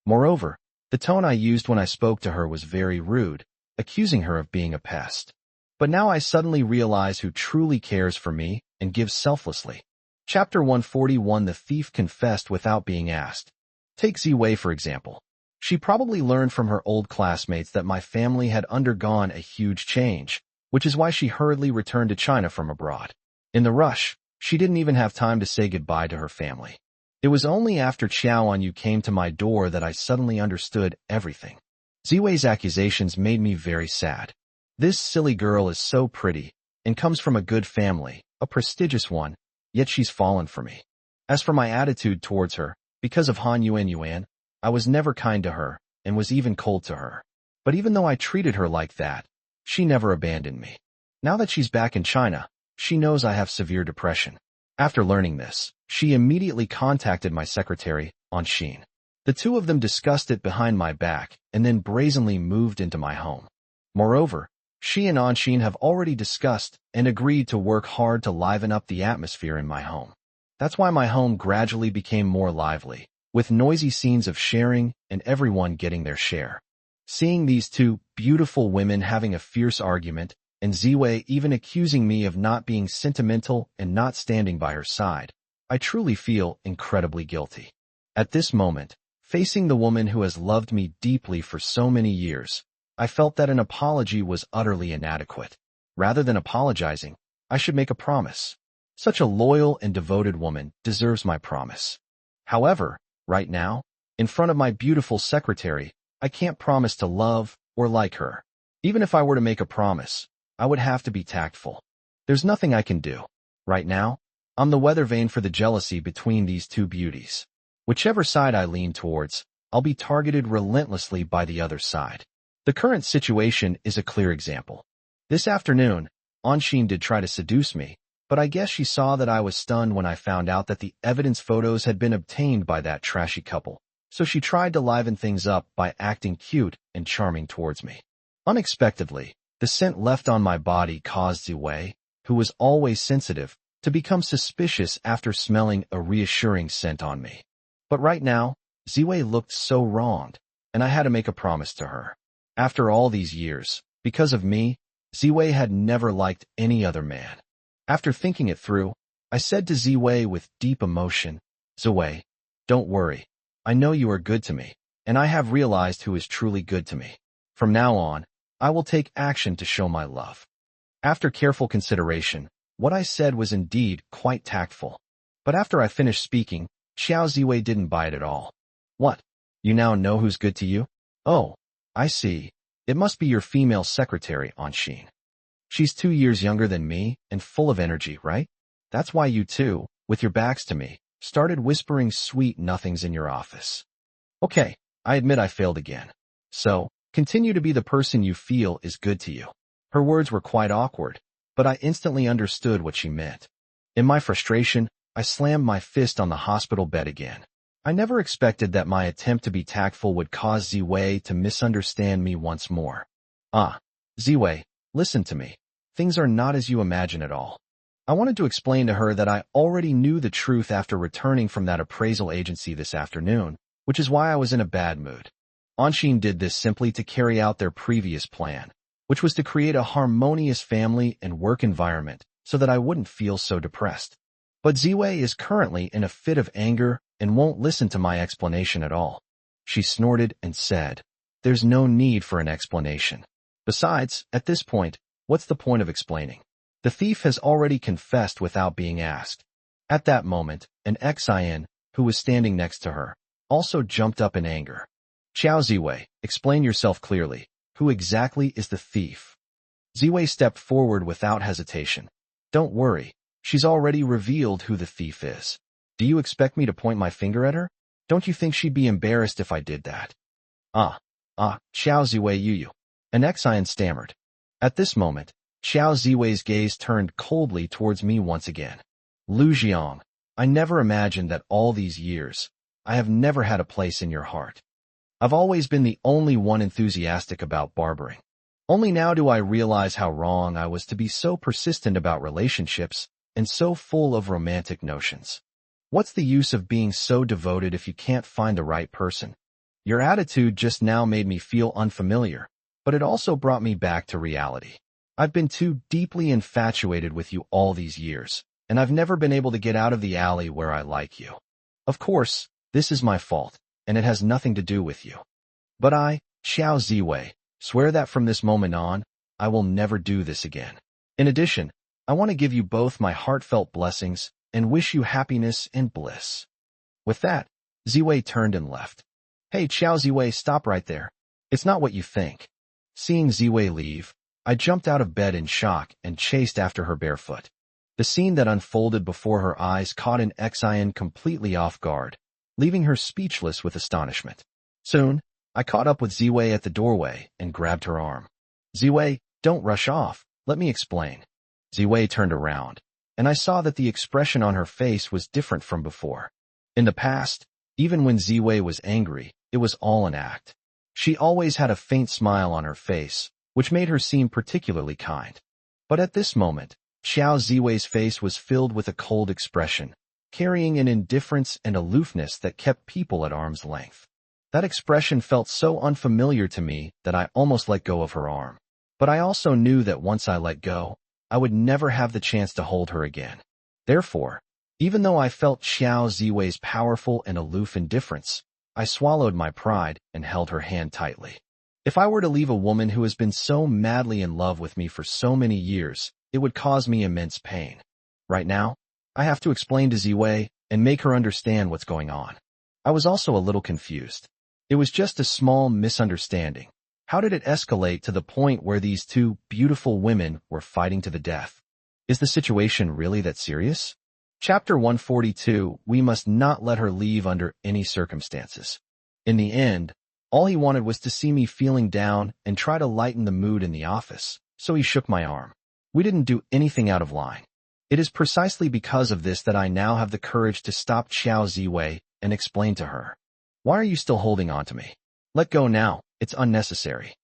Moreover, the tone I used when I spoke to her was very rude, accusing her of being a pest. But now I suddenly realize who truly cares for me and gives selflessly. Chapter 141. The thief confessed without being asked. Take Ziwei for example. She probably learned from her old classmates that my family had undergone a huge change, which is why she hurriedly returned to China from abroad. In the rush, she didn't even have time to say goodbye to her family. It was only after Qiao Anyu came to my door that I suddenly understood everything. Ziwei's accusations made me very sad. This silly girl is so pretty, and comes from a good family, a prestigious one, yet she's fallen for me. As for my attitude towards her, because of Han Yuan, I was never kind to her, and was even cold to her. But even though I treated her like that, she never abandoned me. Now that she's back in China, she knows I have severe depression. After learning this, she immediately contacted my secretary, Anshin. The two of them discussed it behind my back, and then brazenly moved into my home. Moreover, she and Anshin have already discussed and agreed to work hard to liven up the atmosphere in my home. That's why my home gradually became more lively, with noisy scenes of sharing and everyone getting their share. Seeing these two beautiful women having a fierce argument, and Ziwei even accusing me of not being sentimental and not standing by her side, I truly feel incredibly guilty. At this moment, facing the woman who has loved me deeply for so many years, I felt that an apology was utterly inadequate. Rather than apologizing, I should make a promise. Such a loyal and devoted woman deserves my promise. However, right now, in front of my beautiful secretary, I can't promise to love or like her. Even if I were to make a promise, I would have to be tactful. There's nothing I can do. Right now, I'm the weather vane for the jealousy between these two beauties. Whichever side I lean towards, I'll be targeted relentlessly by the other side. The current situation is a clear example. This afternoon, Anshin did try to seduce me, but I guess she saw that I was stunned when I found out that the evidence photos had been obtained by that trashy couple, so she tried to liven things up by acting cute and charming towards me. Unexpectedly, the scent left on my body caused Ziwei, who was always sensitive, to become suspicious after smelling a reassuring scent on me. But right now, Ziwei looked so wronged, and I had to make a promise to her. After all these years, because of me, Ziwei had never liked any other man. After thinking it through, I said to Ziwei with deep emotion, "Ziwei, don't worry. I know you are good to me, and I have realized who is truly good to me. From now on, I will take action to show my love." After careful consideration, what I said was indeed quite tactful. But after I finished speaking, Xiao Ziwei didn't buy it at all. "What? You now know who's good to you? Oh, I see. It must be your female secretary, Anshin. She's 2 years younger than me and full of energy, right? That's why you two, with your backs to me, started whispering sweet nothings in your office. Okay, I admit I failed again. So, continue to be the person you feel is good to you." Her words were quite awkward, but I instantly understood what she meant. In my frustration, I slammed my fist on the hospital bed again. I never expected that my attempt to be tactful would cause Ziwei to misunderstand me once more. Ziwei, listen to me. Things are not as you imagine at all. I wanted to explain to her that I already knew the truth after returning from that appraisal agency this afternoon, which is why I was in a bad mood. Anshin did this simply to carry out their previous plan, which was to create a harmonious family and work environment so that I wouldn't feel so depressed. But Ziwei is currently in a fit of anger and won't listen to my explanation at all. She snorted and said, "There's no need for an explanation. Besides, at this point, what's the point of explaining? The thief has already confessed without being asked." At that moment, an Xian, who was standing next to her, also jumped up in anger. "Xiao Ziwei, explain yourself clearly. Who exactly is the thief?" Ziwei stepped forward without hesitation. "Don't worry. She's already revealed who the thief is. Do you expect me to point my finger at her? Don't you think she'd be embarrassed if I did that?" Xiao Ziwei you. An Xian stammered. At this moment, Xiao Ziwei's gaze turned coldly towards me once again. "Lu Jiang, I never imagined that all these years, I have never had a place in your heart. I've always been the only one enthusiastic about barbering. Only now do I realize how wrong I was to be so persistent about relationships and so full of romantic notions. What's the use of being so devoted if you can't find the right person? Your attitude just now made me feel unfamiliar, but it also brought me back to reality. I've been too deeply infatuated with you all these years, and I've never been able to get out of the alley where I like you. Of course, this is my fault, and it has nothing to do with you. But I, Xiao Ziwei, swear that from this moment on, I will never do this again. In addition, I want to give you both my heartfelt blessings and wish you happiness and bliss." With that, Ziwei turned and left. "Hey, Xiao Ziwei, stop right there. It's not what you think." Seeing Ziwei leave, I jumped out of bed in shock and chased after her barefoot. The scene that unfolded before her eyes caught an Xian completely off guard, leaving her speechless with astonishment. Soon, I caught up with Ziwei at the doorway and grabbed her arm. "Ziwei, don't rush off. Let me explain." Ziwei turned around, and I saw that the expression on her face was different from before. In the past, even when Ziwei was angry, it was all an act. She always had a faint smile on her face, which made her seem particularly kind. But at this moment, Xiao Ziwei's face was filled with a cold expression, carrying an indifference and aloofness that kept people at arm's length. That expression felt so unfamiliar to me that I almost let go of her arm. But I also knew that once I let go, I would never have the chance to hold her again. Therefore, even though I felt Xiao Ziwei's powerful and aloof indifference, I swallowed my pride and held her hand tightly. If I were to leave a woman who has been so madly in love with me for so many years, it would cause me immense pain. Right now, I have to explain to Ziwei and make her understand what's going on. I was also a little confused. It was just a small misunderstanding. How did it escalate to the point where these two beautiful women were fighting to the death? Is the situation really that serious? Chapter 142, we must not let her leave under any circumstances. In the end, all he wanted was to see me feeling down and try to lighten the mood in the office, so he shook my arm. We didn't do anything out of line. It is precisely because of this that I now have the courage to stop Xiao Ziwei and explain to her. "Why are you still holding on to me? Let go now, it's unnecessary."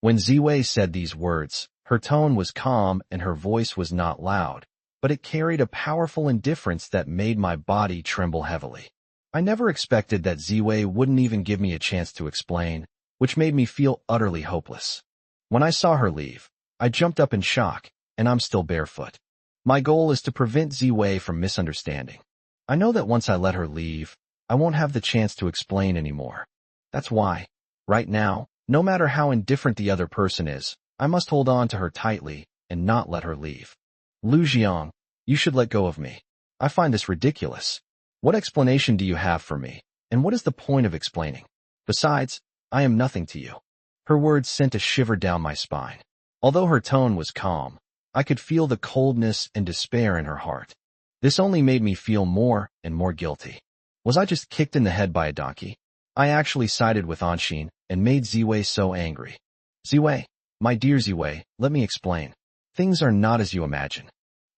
When Ziwei said these words, her tone was calm and her voice was not loud, but it carried a powerful indifference that made my body tremble heavily. I never expected that Ziwei wouldn't even give me a chance to explain, which made me feel utterly hopeless. When I saw her leave, I jumped up in shock, and I'm still barefoot. My goal is to prevent Ziwei from misunderstanding. I know that once I let her leave, I won't have the chance to explain anymore. That's why, right now, no matter how indifferent the other person is, I must hold on to her tightly and not let her leave. "Lu Jiang, you should let go of me. I find this ridiculous. What explanation do you have for me, and what is the point of explaining? Besides, I am nothing to you." Her words sent a shiver down my spine. Although her tone was calm, I could feel the coldness and despair in her heart. This only made me feel more and more guilty. Was I just kicked in the head by a donkey? I actually sided with Anshin and made Ziwei so angry. "Ziwei, my dear Ziwei, let me explain. Things are not as you imagine.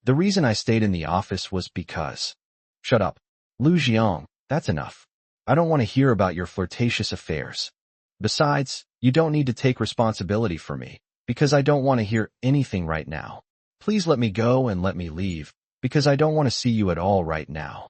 The reason I stayed in the office was because—" "Shut up. Lu Jiang, that's enough. I don't want to hear about your flirtatious affairs. Besides, you don't need to take responsibility for me, because I don't want to hear anything right now. Please let me go and let me leave, because I don't want to see you at all right now.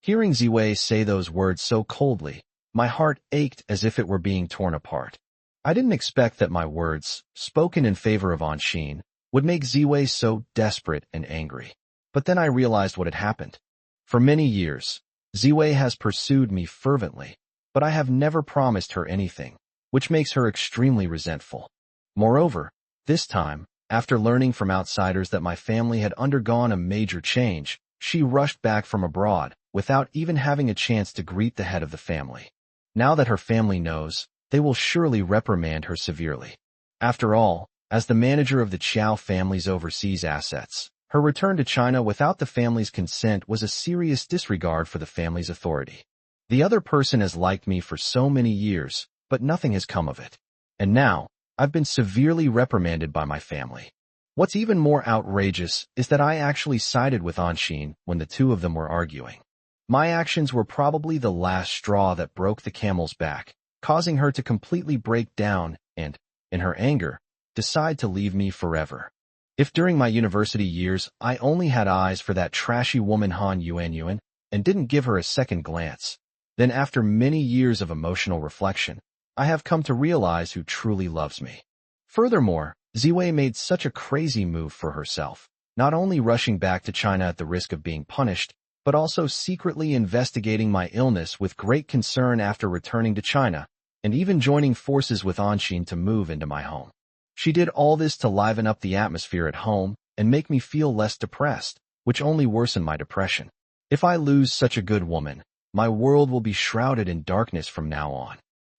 Hearing Ziwei say those words so coldly, my heart ached as if it were being torn apart. I didn't expect that my words, spoken in favor of Anshin, would make Ziwei so desperate and angry. But then I realized what had happened. For many years, Ziwei has pursued me fervently, but I have never promised her anything, which makes her extremely resentful. Moreover, this time, after learning from outsiders that my family had undergone a major change, she rushed back from abroad without even having a chance to greet the head of the family. Now that her family knows, they will surely reprimand her severely. After all, as the manager of the Qiao family's overseas assets, her return to China without the family's consent was a serious disregard for the family's authority. The other person has liked me for so many years, but nothing has come of it. And now, I've been severely reprimanded by my family. What's even more outrageous is that I actually sided with Anshin when the two of them were arguing. My actions were probably the last straw that broke the camel's back, causing her to completely break down and, in her anger, decide to leave me forever. If during my university years I only had eyes for that trashy woman Han Yuan and didn't give her a second glance, then after many years of emotional reflection, I have come to realize who truly loves me. Furthermore, Ziwei made such a crazy move for herself, not only rushing back to China at the risk of being punished, but also secretly investigating my illness with great concern after returning to China, and even joining forces with Anshin to move into my home. She did all this to liven up the atmosphere at home and make me feel less depressed, which only worsened my depression. If I lose such a good woman, my world will be shrouded in darkness from now on.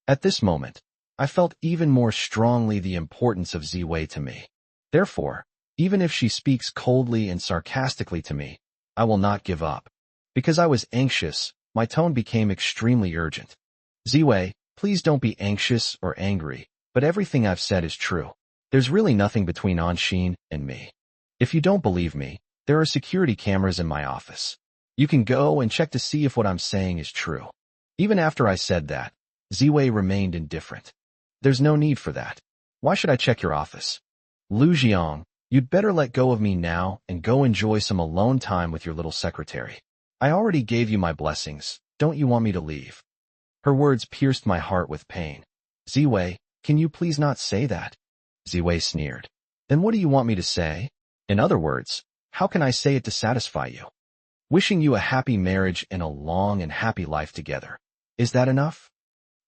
At this moment, I felt even more strongly the importance of Ziwei to me. Therefore, even if she speaks coldly and sarcastically to me, I will not give up. Because I was anxious, my tone became extremely urgent. Ziwei, please don't be anxious or angry, but everything I've said is true. There's really nothing between Anshin and me. If you don't believe me, there are security cameras in my office. You can go and check to see if what I'm saying is true. Even after I said that, Ziwei remained indifferent. There's no need for that. Why should I check your office? Lu Jiang, you'd better let go of me now and go enjoy some alone time with your little secretary. I already gave you my blessings. Don't you want me to leave? Her words pierced my heart with pain. Ziwei, can you please not say that? Ziwei sneered. Then what do you want me to say? In other words, how can I say it to satisfy you? Wishing you a happy marriage and a long and happy life together. Is that enough?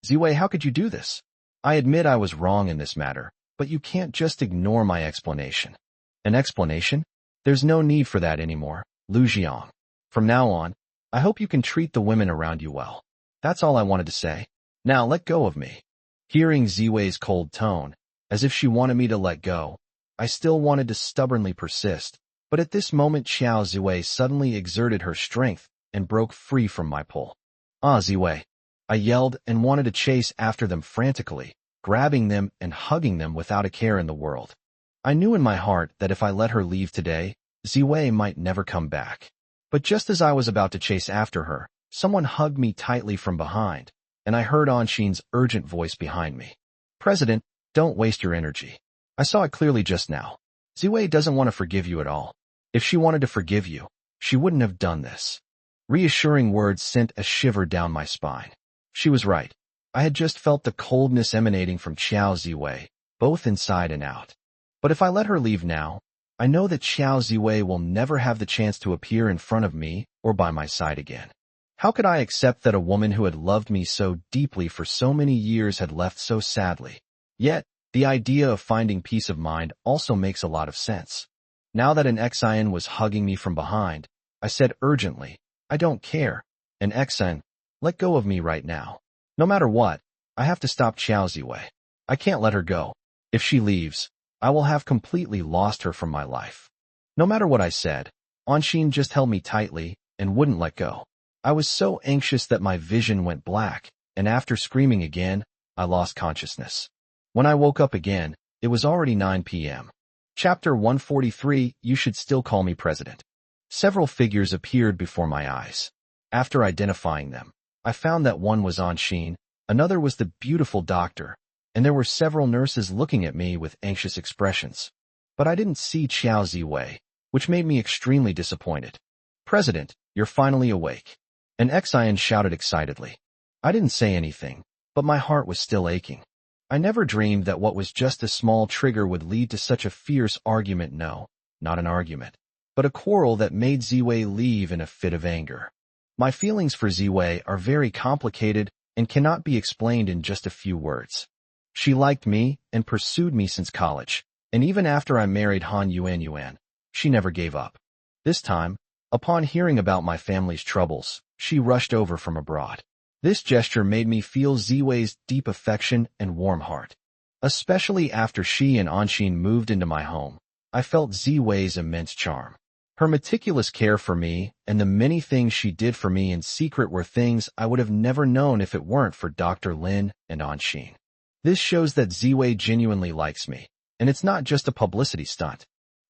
Ziwei, how could you do this? I admit I was wrong in this matter, but you can't just ignore my explanation. An explanation? There's no need for that anymore, Lu Jiang. From now on, I hope you can treat the women around you well. That's all I wanted to say. Now let go of me. Hearing Ziwei's cold tone, as if she wanted me to let go, I still wanted to stubbornly persist, but at this moment Xiao Ziwei suddenly exerted her strength and broke free from my pull. Ah, Ziwei! I yelled and wanted to chase after them frantically, grabbing them and hugging them without a care in the world. I knew in my heart that if I let her leave today, Ziwei might never come back. But just as I was about to chase after her, someone hugged me tightly from behind, and I heard Anshin's urgent voice behind me. President, don't waste your energy. I saw it clearly just now. Ziwei doesn't want to forgive you at all. If she wanted to forgive you, she wouldn't have done this. Reassuring words sent a shiver down my spine. She was right. I had just felt the coldness emanating from Xiao Ziwei, both inside and out. But if I let her leave now, I know that Xiao Ziwei will never have the chance to appear in front of me or by my side again. How could I accept that a woman who had loved me so deeply for so many years had left so sadly? Yet, the idea of finding peace of mind also makes a lot of sense. Now that an Xian was hugging me from behind, I said urgently, I don't care. An Xian, let go of me right now. No matter what, I have to stop Xiao Ziwei. I can't let her go. If she leaves, I will have completely lost her from my life. No matter what I said, Anshin just held me tightly and wouldn't let go. I was so anxious that my vision went black, and after screaming again, I lost consciousness. When I woke up again, it was already 9 p.m. Chapter 143, You Should Still Call Me President. Several figures appeared before my eyes. After identifying them, I found that one was Anshin, another was the beautiful doctor, and there were several nurses looking at me with anxious expressions. But I didn't see Qiao Ziwei, which made me extremely disappointed. President, you're finally awake. An Xian shouted excitedly. I didn't say anything, but my heart was still aching. I never dreamed that what was just a small trigger would lead to such a fierce argument. No, not an argument, but a quarrel that made Ziwei leave in a fit of anger. My feelings for Ziwei are very complicated and cannot be explained in just a few words. She liked me and pursued me since college, and even after I married Han Yuan, she never gave up. This time, upon hearing about my family's troubles, she rushed over from abroad. This gesture made me feel Ziwei's deep affection and warm heart. Especially after she and Anshin moved into my home, I felt Ziwei's immense charm. Her meticulous care for me and the many things she did for me in secret were things I would have never known if it weren't for Dr. Lin and Anshin. This shows that Ziwei genuinely likes me, and it's not just a publicity stunt.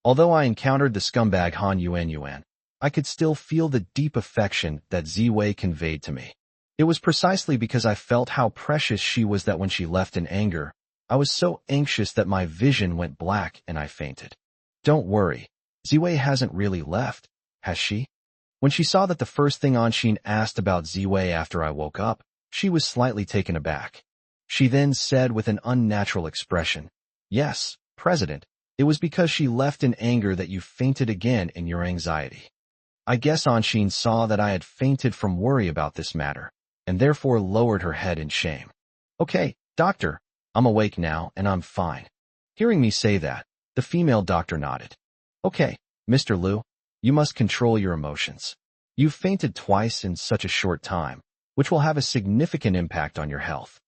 Although I encountered the scumbag Han Yuan, I could still feel the deep affection that Ziwei conveyed to me. It was precisely because I felt how precious she was that when she left in anger, I was so anxious that my vision went black and I fainted. Don't worry, Ziwei hasn't really left, has she? When she saw that the first thing Anshin asked about Ziwei after I woke up, she was slightly taken aback. She then said with an unnatural expression, "Yes, President, it was because she left in anger that you fainted again in your anxiety." I guess Anshin saw that I had fainted from worry about this matter, and therefore lowered her head in shame. "Okay, doctor, I'm awake now and I'm fine." Hearing me say that, the female doctor nodded. "Okay, Mr. Liu, you must control your emotions. You've fainted twice in such a short time, which will have a significant impact on your health."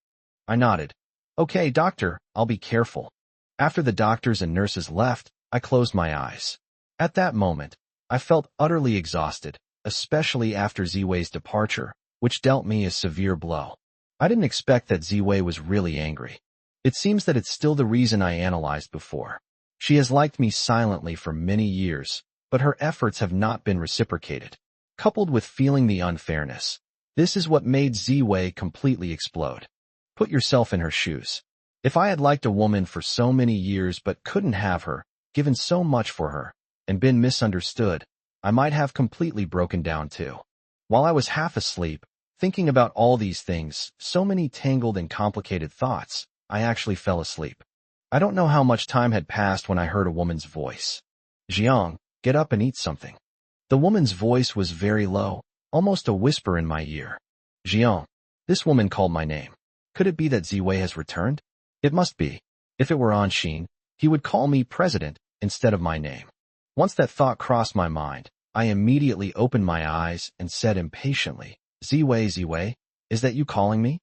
I nodded. "Okay, doctor, I'll be careful." After the doctors and nurses left, I closed my eyes. At that moment, I felt utterly exhausted, especially after Ziwei's departure, which dealt me a severe blow. I didn't expect that Ziwei was really angry. It seems that it's still the reason I analyzed before. She has liked me silently for many years, but her efforts have not been reciprocated. Coupled with feeling the unfairness, this is what made Ziwei completely explode. Put yourself in her shoes. If I had liked a woman for so many years but couldn't have her, given so much for her, and been misunderstood, I might have completely broken down too. While I was half asleep, thinking about all these things, so many tangled and complicated thoughts, I actually fell asleep. I don't know how much time had passed when I heard a woman's voice. "Jiang, get up and eat something." The woman's voice was very low, almost a whisper in my ear. "Jiang." This woman called my name. Could it be that Ziwei has returned? It must be. If it were Anshin, he would call me President instead of my name. Once that thought crossed my mind, I immediately opened my eyes and said impatiently, Ziwei, is that you calling me?"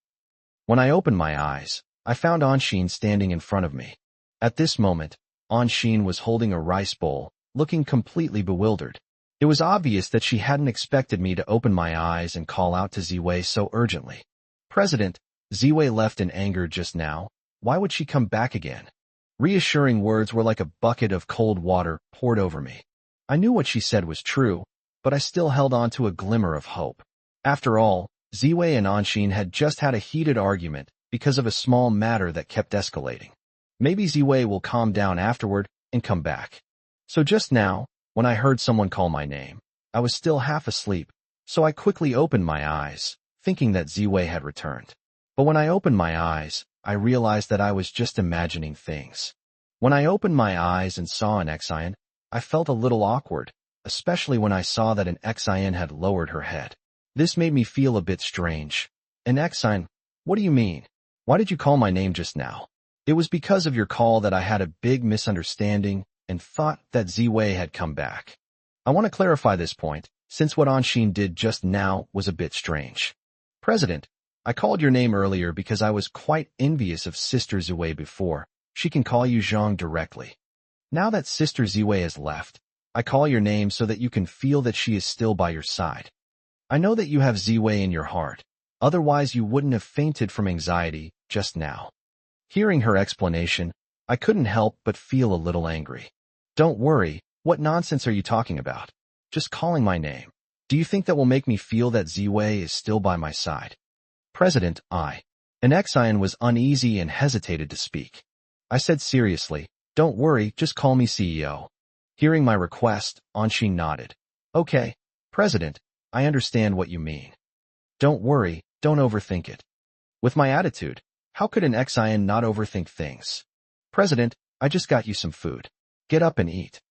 When I opened my eyes, I found Anshin standing in front of me. At this moment, Anshin was holding a rice bowl, looking completely bewildered. It was obvious that she hadn't expected me to open my eyes and call out to Ziwei so urgently. "President, Ziwei left in anger just now. Why would she come back again?" Reassuring words were like a bucket of cold water poured over me. I knew what she said was true, but I still held on to a glimmer of hope. After all, Ziwei and Anshin had just had a heated argument because of a small matter that kept escalating. Maybe Ziwei will calm down afterward and come back. So just now, when I heard someone call my name, I was still half asleep, so I quickly opened my eyes, thinking that Ziwei had returned. But when I opened my eyes, I realized that I was just imagining things. When I opened my eyes and saw an Xian, I felt a little awkward, especially when I saw that an Xian had lowered her head. This made me feel a bit strange. "An Xian? What do you mean? Why did you call my name just now?" "It was because of your call that I had a big misunderstanding and thought that Ziwei had come back. I want to clarify this point, since what Anshin did just now was a bit strange. President, I called your name earlier because I was quite envious of Sister Ziwei before. She can call you Zhang directly. Now that Sister Ziwei has left, I call your name so that you can feel that she is still by your side. I know that you have Ziwei in your heart, otherwise you wouldn't have fainted from anxiety just now." Hearing her explanation, I couldn't help but feel a little angry. "Don't worry, what nonsense are you talking about? Just calling my name. Do you think that will make me feel that Ziwei is still by my side? President, An Xian was uneasy and hesitated to speak. I said seriously, don't worry, just call me CEO. Hearing my request, Anshin nodded. Okay, President, I understand what you mean. Don't worry, don't overthink it. With my attitude, how could an Xian not overthink things? President, I just got you some food. Get up and eat.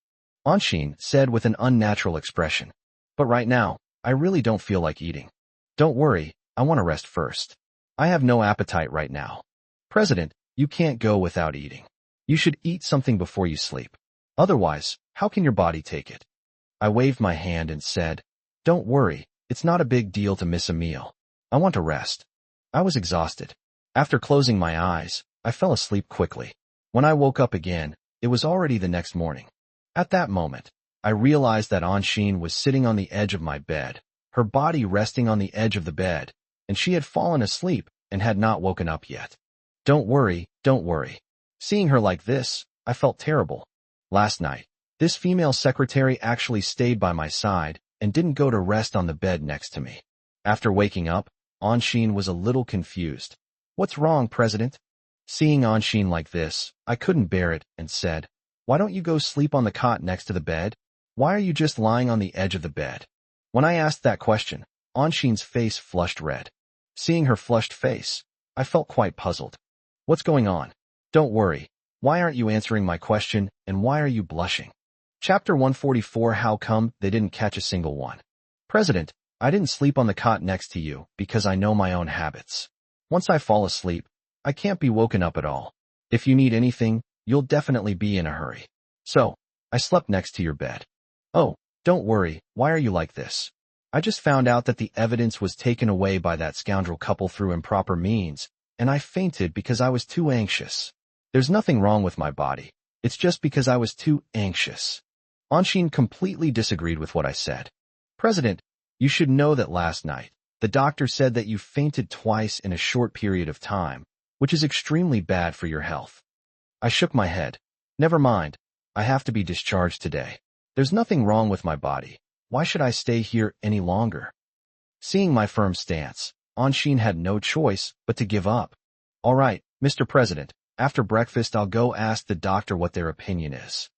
Anshin said with an unnatural expression. But right now, I really don't feel like eating. Don't worry, I want to rest first. I have no appetite right now. President, you can't go without eating. You should eat something before you sleep. Otherwise, how can your body take it? I waved my hand and said, don't worry, it's not a big deal to miss a meal. I want to rest. I was exhausted. After closing my eyes, I fell asleep quickly. When I woke up again, it was already the next morning. At that moment, I realized that Anshin was sitting on the edge of my bed, her body resting on the edge of the bed, and she had fallen asleep and had not woken up yet. Don't worry, don't worry. Seeing her like this, I felt terrible. Last night, this female secretary actually stayed by my side and didn't go to rest on the bed next to me. After waking up, Anshin was a little confused. What's wrong, President? Seeing Anshin like this, I couldn't bear it and said, why don't you go sleep on the cot next to the bed? Why are you just lying on the edge of the bed? When I asked that question, Anshin's face flushed red. Seeing her flushed face, I felt quite puzzled. What's going on? Don't worry. Why aren't you answering my question, and why are you blushing? Chapter 144. How come they didn't catch a single one? President, I didn't sleep on the cot next to you because I know my own habits. Once I fall asleep, I can't be woken up at all. If you need anything, you'll definitely be in a hurry. So, I slept next to your bed. Oh, don't worry, why are you like this? I just found out that the evidence was taken away by that scoundrel couple through improper means, and I fainted because I was too anxious. There's nothing wrong with my body. It's just because I was too anxious. Anshin completely disagreed with what I said. President, you should know that last night, the doctor said that you fainted twice in a short period of time, which is extremely bad for your health. I shook my head. Never mind. I have to be discharged today. There's nothing wrong with my body. Why should I stay here any longer? Seeing my firm stance, Anshin had no choice but to give up. All right, Mr. President, after breakfast I'll go ask the doctor what their opinion is.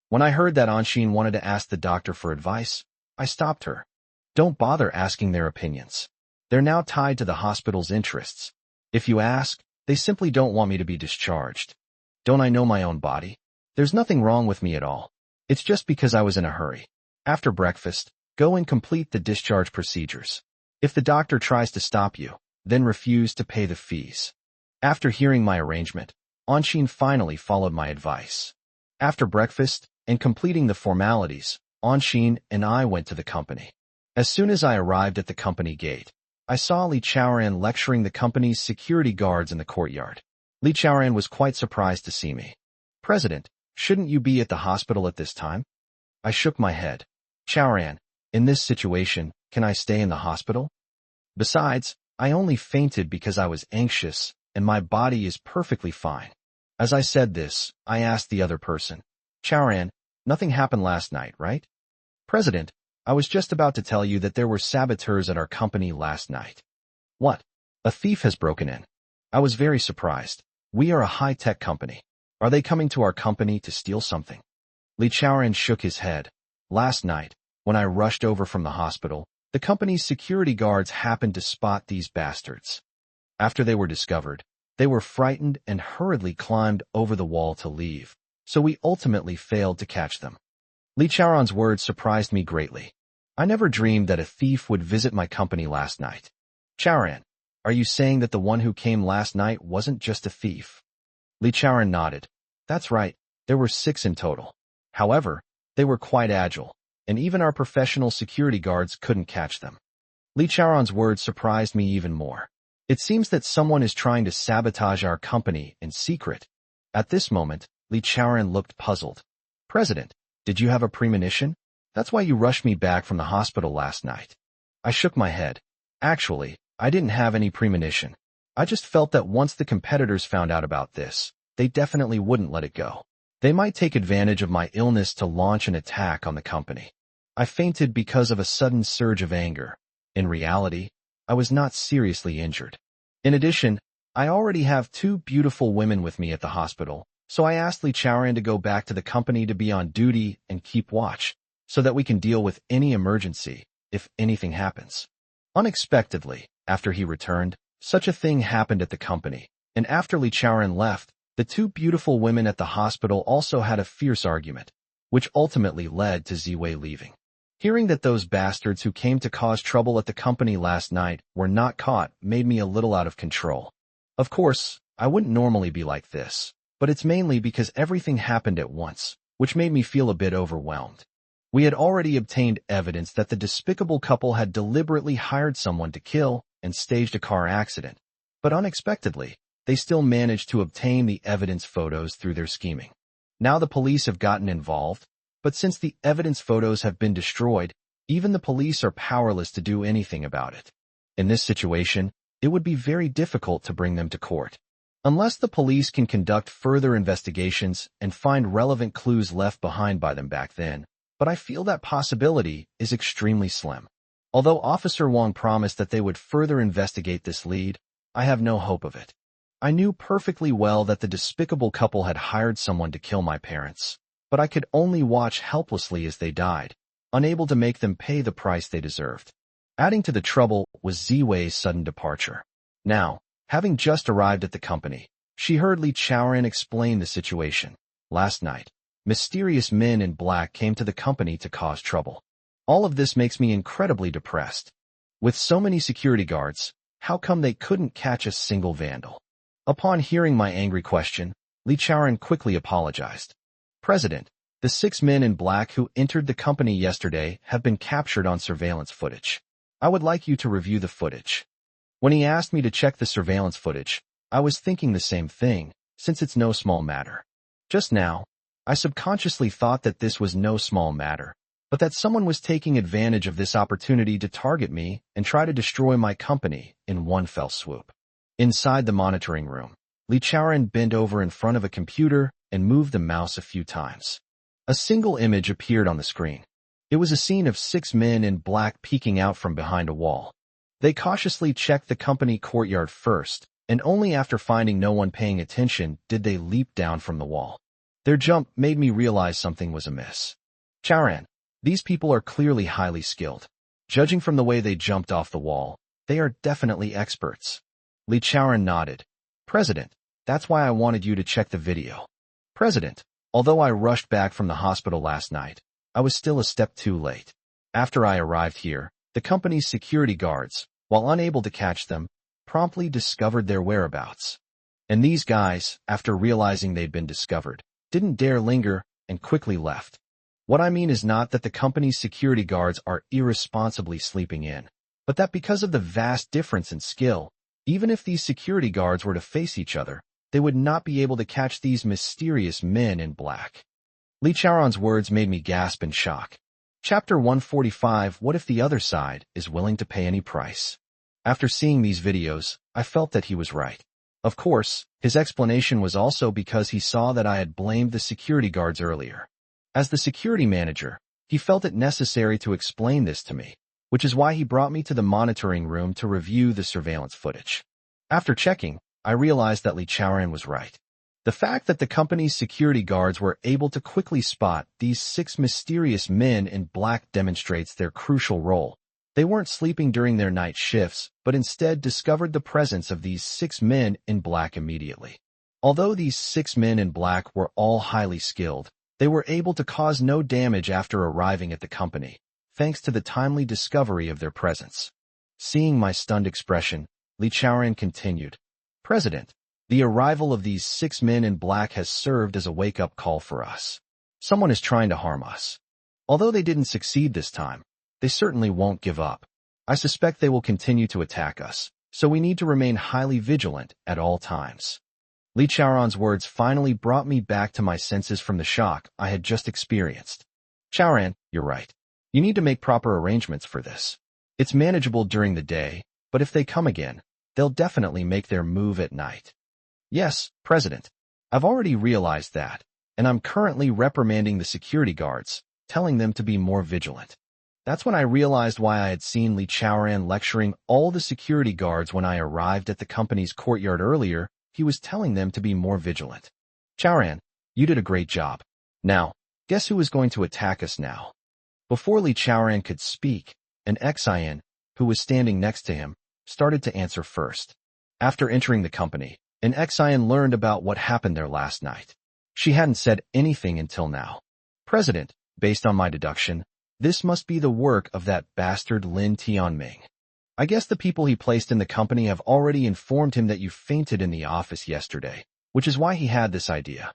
When I heard that Anshin wanted to ask the doctor for advice, I stopped her. Don't bother asking their opinions. They're now tied to the hospital's interests. If you ask, they simply don't want me to be discharged. Don't I know my own body? There's nothing wrong with me at all. It's just because I was in a hurry. After breakfast, go and complete the discharge procedures. If the doctor tries to stop you, then refuse to pay the fees. After hearing my arrangement, Anshin finally followed my advice. After breakfast and completing the formalities, Anshin and I went to the company. As soon as I arrived at the company gate, I saw Li Chaoran lecturing the company's security guards in the courtyard. Li Chaoran was quite surprised to see me. President, shouldn't you be at the hospital at this time? I shook my head. Chaoran, in this situation, can I stay in the hospital? Besides, I only fainted because I was anxious, and my body is perfectly fine. As I said this, I asked the other person. Chaoran, nothing happened last night, right? President, I was just about to tell you that there were saboteurs at our company last night. What? A thief has broken in. I was very surprised. We are a high-tech company. Are they coming to our company to steal something? Li Chaoran shook his head. Last night, when I rushed over from the hospital, the company's security guards happened to spot these bastards. After they were discovered, they were frightened and hurriedly climbed over the wall to leave, so we ultimately failed to catch them. Li Chaoran's words surprised me greatly. I never dreamed that a thief would visit my company last night. Chaoran, are you saying that the one who came last night wasn't just a thief? Li Chaoran nodded. That's right, there were 6 in total. However, they were quite agile, and even our professional security guards couldn't catch them. Li Chaoran's words surprised me even more. It seems that someone is trying to sabotage our company in secret. At this moment, Li Chaoran looked puzzled. President, did you have a premonition? That's why you rushed me back from the hospital last night. I shook my head. Actually, I didn't have any premonition. I just felt that once the competitors found out about this, they definitely wouldn't let it go. They might take advantage of my illness to launch an attack on the company. I fainted because of a sudden surge of anger. In reality, I was not seriously injured. In addition, I already have two beautiful women with me at the hospital, so I asked Lee Chaoran to go back to the company to be on duty and keep watch, so that we can deal with any emergency, if anything happens. Unexpectedly, after he returned, such a thing happened at the company, and after Lee Chaoran left, the two beautiful women at the hospital also had a fierce argument, which ultimately led to Ziwei leaving. Hearing that those bastards who came to cause trouble at the company last night were not caught made me a little out of control. Of course, I wouldn't normally be like this, but it's mainly because everything happened at once, which made me feel a bit overwhelmed. We had already obtained evidence that the despicable couple had deliberately hired someone to kill and staged a car accident, but unexpectedly, they still managed to obtain the evidence photos through their scheming. Now the police have gotten involved, but since the evidence photos have been destroyed, even the police are powerless to do anything about it. In this situation, it would be very difficult to bring them to court. Unless the police can conduct further investigations and find relevant clues left behind by them back then, but I feel that possibility is extremely slim. Although Officer Wong promised that they would further investigate this lead, I have no hope of it. I knew perfectly well that the despicable couple had hired someone to kill my parents, but I could only watch helplessly as they died, unable to make them pay the price they deserved. Adding to the trouble was Ziwei's sudden departure. Now, having just arrived at the company, she heard Lee Chaoran explain the situation. Last night, mysterious men in black came to the company to cause trouble. All of this makes me incredibly depressed. With so many security guards, how come they couldn't catch a single vandal? Upon hearing my angry question, Lee Chaoran quickly apologized. President, the 6 men in black who entered the company yesterday have been captured on surveillance footage. I would like you to review the footage. When he asked me to check the surveillance footage, I was thinking the same thing, since it's no small matter. Just now, I subconsciously thought that this was no small matter, but that someone was taking advantage of this opportunity to target me and try to destroy my company in one fell swoop. Inside the monitoring room, Lee Chaoran bent over in front of a computer and moved the mouse a few times. A single image appeared on the screen. It was a scene of 6 men in black peeking out from behind a wall. They cautiously checked the company courtyard first, and only after finding no one paying attention did they leap down from the wall. Their jump made me realize something was amiss. Chaoran, these people are clearly highly skilled. Judging from the way they jumped off the wall, they are definitely experts. Lee Chaoran nodded. President, that's why I wanted you to check the video. President, although I rushed back from the hospital last night, I was still a step too late. After I arrived here, the company's security guards, while unable to catch them, promptly discovered their whereabouts. And these guys, after realizing they'd been discovered, didn't dare linger and quickly left. What I mean is not that the company's security guards are irresponsibly sleeping in, but that because of the vast difference in skill, even if these security guards were to face each other, they would not be able to catch these mysterious men in black. Lee Chaoran's words made me gasp in shock. Chapter 145, What if the other side is willing to pay any price? After seeing these videos, I felt that he was right. Of course, his explanation was also because he saw that I had blamed the security guards earlier. As the security manager, he felt it necessary to explain this to me, which is why he brought me to the monitoring room to review the surveillance footage. After checking, I realized that Lee Chaoran was right. The fact that the company's security guards were able to quickly spot these 6 mysterious men in black demonstrates their crucial role. They weren't sleeping during their night shifts, but instead discovered the presence of these 6 men in black immediately. Although these 6 men in black were all highly skilled, they were able to cause no damage after arriving at the company, thanks to the timely discovery of their presence. Seeing my stunned expression, Lee Chaoran continued, President, the arrival of these 6 men in black has served as a wake-up call for us. Someone is trying to harm us. Although they didn't succeed this time, they certainly won't give up. I suspect they will continue to attack us, so we need to remain highly vigilant at all times. Lee Chaoran's words finally brought me back to my senses from the shock I had just experienced. Chaoran, you're right. You need to make proper arrangements for this. It's manageable during the day, but if they come again, they'll definitely make their move at night. Yes, President. I've already realized that, and I'm currently reprimanding the security guards, telling them to be more vigilant. That's when I realized why I had seen Li Chaoran lecturing all the security guards when I arrived at the company's courtyard earlier. He was telling them to be more vigilant. Chaoran, you did a great job. Now, guess who is going to attack us now? Before Li Chaoran could speak, an Xian, who was standing next to him, started to answer first. After entering the company, an Xian learned about what happened there last night. She hadn't said anything until now. President, based on my deduction, this must be the work of that bastard Lin Tianming. I guess the people he placed in the company have already informed him that you fainted in the office yesterday, which is why he had this idea.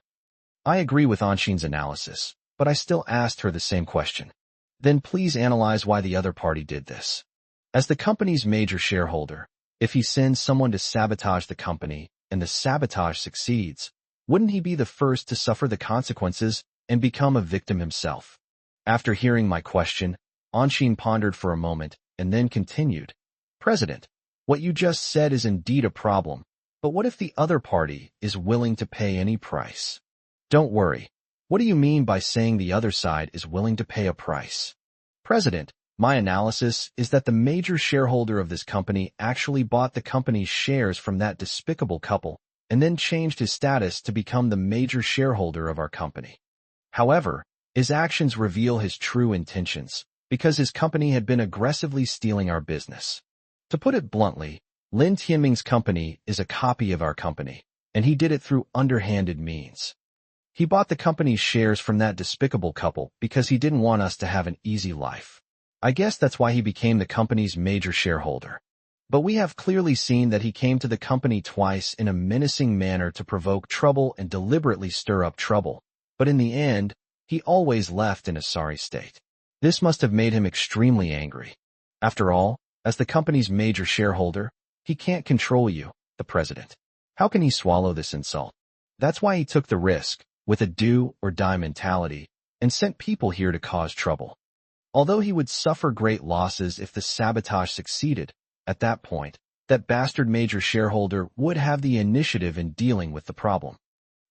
I agree with Anshin's analysis, but I still asked her the same question. Then please analyze why the other party did this. As the company's major shareholder, if he sends someone to sabotage the company and the sabotage succeeds, wouldn't he be the first to suffer the consequences and become a victim himself? After hearing my question, Anshin pondered for a moment and then continued. President, what you just said is indeed a problem, but what if the other party is willing to pay any price? Don't worry. What do you mean by saying the other side is willing to pay a price? President, my analysis is that the major shareholder of this company actually bought the company's shares from that despicable couple and then changed his status to become the major shareholder of our company. However, his actions reveal his true intentions because his company had been aggressively stealing our business. To put it bluntly, Lin Tianming's company is a copy of our company, and he did it through underhanded means. He bought the company's shares from that despicable couple because he didn't want us to have an easy life. I guess that's why he became the company's major shareholder. But we have clearly seen that he came to the company twice in a menacing manner to provoke trouble and deliberately stir up trouble. But in the end, he always left in a sorry state. This must have made him extremely angry. After all, as the company's major shareholder, he can't control you, the president. How can he swallow this insult? That's why he took the risk, with a do-or-die mentality, and sent people here to cause trouble. Although he would suffer great losses if the sabotage succeeded, at that point, that bastard major shareholder would have the initiative in dealing with the problem.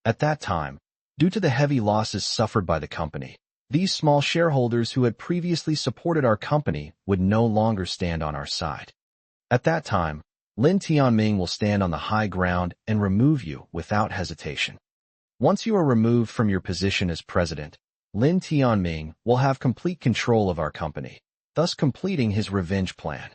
At that time, due to the heavy losses suffered by the company, these small shareholders who had previously supported our company would no longer stand on our side. At that time, Lin Tianming will stand on the high ground and remove you without hesitation. Once you are removed from your position as president, Lin Tianming will have complete control of our company, thus completing his revenge plan.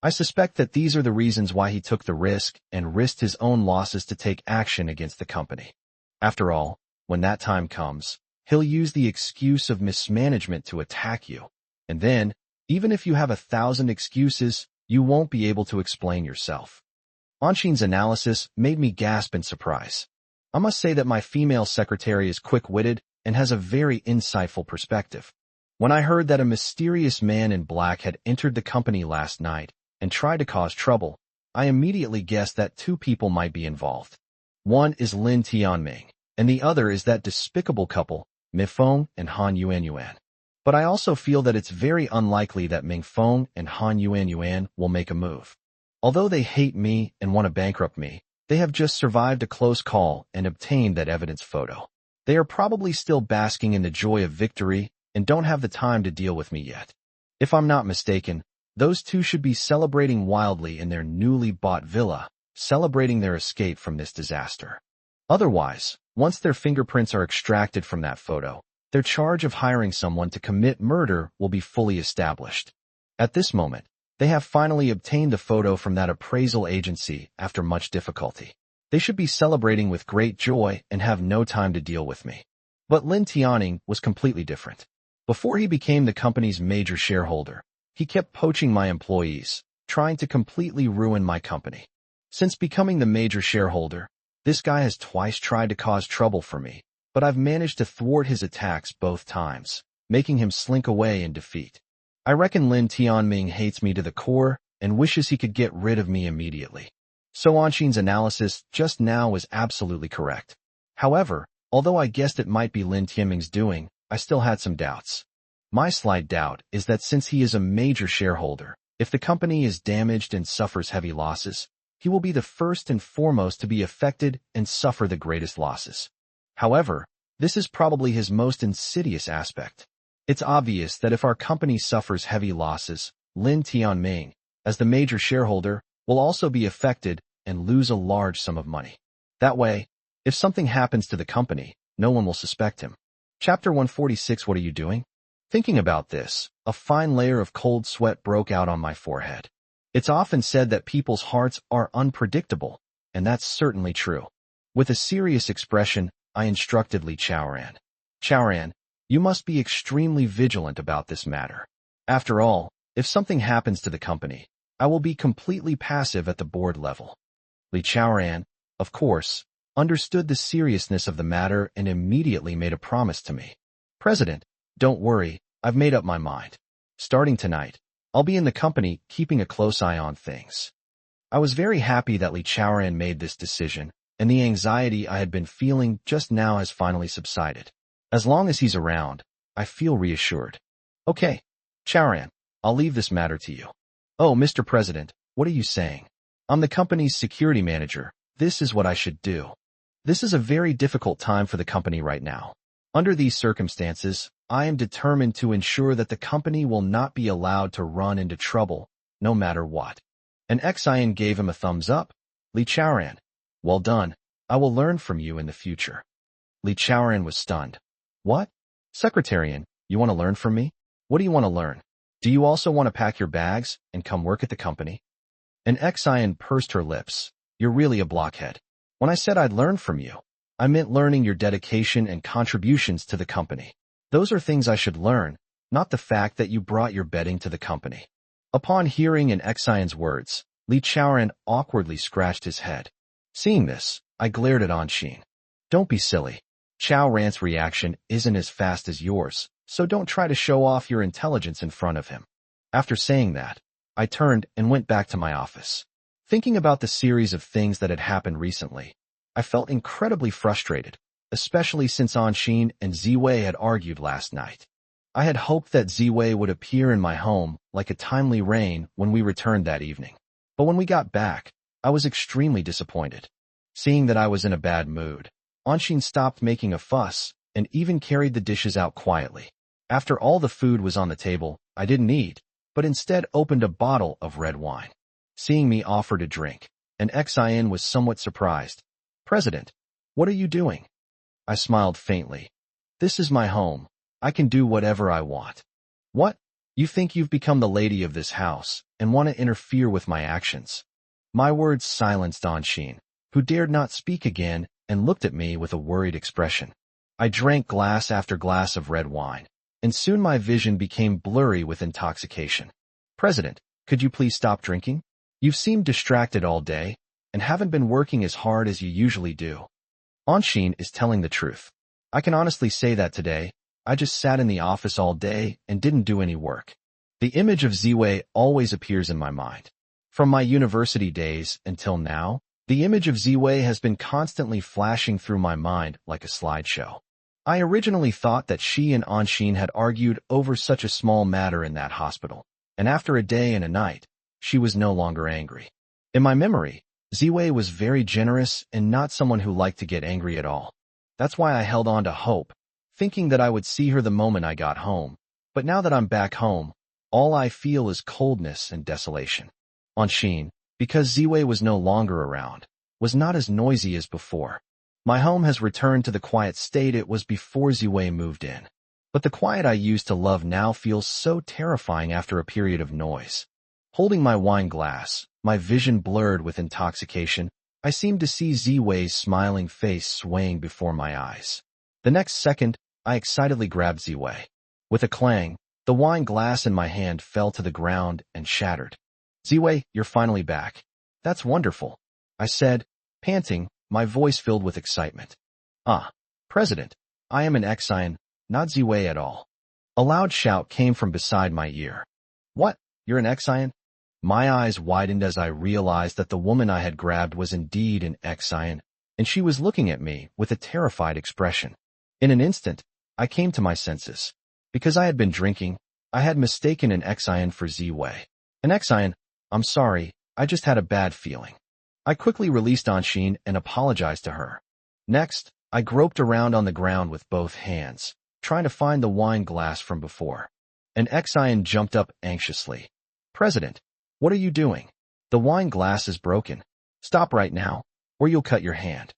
I suspect that these are the reasons why he took the risk and risked his own losses to take action against the company. After all, when that time comes, he'll use the excuse of mismanagement to attack you. And then, even if you have 1,000 excuses, you won't be able to explain yourself. Anshin's analysis made me gasp in surprise. I must say that my female secretary is quick-witted and has a very insightful perspective. When I heard that a mysterious man in black had entered the company last night and tried to cause trouble, I immediately guessed that two people might be involved. One is Lin Tianming, and the other is that despicable couple, Mifeng and Han Yuanyuan. But I also feel that it's very unlikely that Mingfeng and Han Yuanyuan will make a move. Although they hate me and want to bankrupt me, they have just survived a close call and obtained that evidence photo. They are probably still basking in the joy of victory and don't have the time to deal with me yet. If I'm not mistaken, those two should be celebrating wildly in their newly bought villa, celebrating their escape from this disaster. Otherwise, once their fingerprints are extracted from that photo, their charge of hiring someone to commit murder will be fully established. At this moment, they have finally obtained the photo from that appraisal agency after much difficulty. They should be celebrating with great joy and have no time to deal with me. But Lin Tianming was completely different. Before he became the company's major shareholder, he kept poaching my employees, trying to completely ruin my company. Since becoming the major shareholder, this guy has twice tried to cause trouble for me, but I've managed to thwart his attacks both times, making him slink away in defeat. I reckon Lin Tianming hates me to the core and wishes he could get rid of me immediately. So Anshin's analysis just now was absolutely correct. However, although I guessed it might be Lin Tianming's doing, I still had some doubts. My slight doubt is that since he is a major shareholder, if the company is damaged and suffers heavy losses, he will be the first and foremost to be affected and suffer the greatest losses. However, this is probably his most insidious aspect. It's obvious that if our company suffers heavy losses, Lin Tianming, as the major shareholder, will also be affected and lose a large sum of money. That way, if something happens to the company, no one will suspect him. Chapter 146. What are you doing? Thinking about this, a fine layer of cold sweat broke out on my forehead. It's often said that people's hearts are unpredictable, and that's certainly true. With a serious expression, I instructed Li Chaoran. Chaoran, you must be extremely vigilant about this matter. After all, if something happens to the company, I will be completely passive at the board level. Li Chaoran, of course, understood the seriousness of the matter and immediately made a promise to me. President, don't worry, I've made up my mind. Starting tonight, I'll be in the company keeping a close eye on things. I was very happy that Li Chaoran made this decision, and the anxiety I had been feeling just now has finally subsided. As long as he's around, I feel reassured. Okay, Chaoran, I'll leave this matter to you. Oh, Mr. President, what are you saying? I'm the company's security manager. This is what I should do. This is a very difficult time for the company right now. Under these circumstances, I am determined to ensure that the company will not be allowed to run into trouble, no matter what. And Xian gave him a thumbs up. Li Chaoran, well done. I will learn from you in the future. Li Chaoran was stunned. What? Secretarian, you want to learn from me? What do you want to learn? Do you also want to pack your bags and come work at the company? And Xian pursed her lips. You're really a blockhead. When I said I'd learn from you, I meant learning your dedication and contributions to the company. Those are things I should learn, not the fact that you brought your bedding to the company. Upon hearing in Xian's words, Li Chaoran awkwardly scratched his head. Seeing this, I glared at Anshin. Don't be silly. Chaoran's reaction isn't as fast as yours, so don't try to show off your intelligence in front of him. After saying that, I turned and went back to my office. Thinking about the series of things that had happened recently, I felt incredibly frustrated, especially since Anshin and Ziwei had argued last night. I had hoped that Ziwei would appear in my home like a timely rain when we returned that evening. But when we got back, I was extremely disappointed. Seeing that I was in a bad mood, Anshin stopped making a fuss and even carried the dishes out quietly. After all the food was on the table, I didn't eat, but instead opened a bottle of red wine. Seeing me offered a drink, and Xian was somewhat surprised. President, what are you doing? I smiled faintly. This is my home. I can do whatever I want. What? You think you've become the lady of this house and want to interfere with my actions? My words silenced Anshin, who dared not speak again and looked at me with a worried expression. I drank glass after glass of red wine, and soon my vision became blurry with intoxication. President, could you please stop drinking? You've seemed distracted all day and haven't been working as hard as you usually do. Anshin is telling the truth. I can honestly say that today, I just sat in the office all day and didn't do any work. The image of Ziwei always appears in my mind. From my university days until now, the image of Ziwei has been constantly flashing through my mind like a slideshow. I originally thought that she and Anshin had argued over such a small matter in that hospital, and after a day and a night, she was no longer angry. In my memory, Ziwei was very generous and not someone who liked to get angry at all. That's why I held on to hope, thinking that I would see her the moment I got home. But now that I'm back home, all I feel is coldness and desolation. Anshin, because Ziwei was no longer around, was not as noisy as before. My home has returned to the quiet state it was before Ziwei moved in. But the quiet I used to love now feels so terrifying after a period of noise. Holding my wine glass, my vision blurred with intoxication, I seemed to see Ziwei's smiling face swaying before my eyes. The next second, I excitedly grabbed Ziwei. With a clang, the wine glass in my hand fell to the ground and shattered. Ziwei, you're finally back. That's wonderful, I said, panting, my voice filled with excitement. Ah, President, I am an Xian, not Ziwei at all. A loud shout came from beside my ear. What? You're an Xian? My eyes widened as I realized that the woman I had grabbed was indeed an Xian, and she was looking at me with a terrified expression. In an instant, I came to my senses. Because I had been drinking, I had mistaken an Xian for Ziwei. An Xian, I'm sorry, I just had a bad feeling. I quickly released Anshin and apologized to her. Next, I groped around on the ground with both hands, trying to find the wine glass from before. An Xian jumped up anxiously. President, what are you doing? The wine glass is broken. Stop right now, or you'll cut your hand.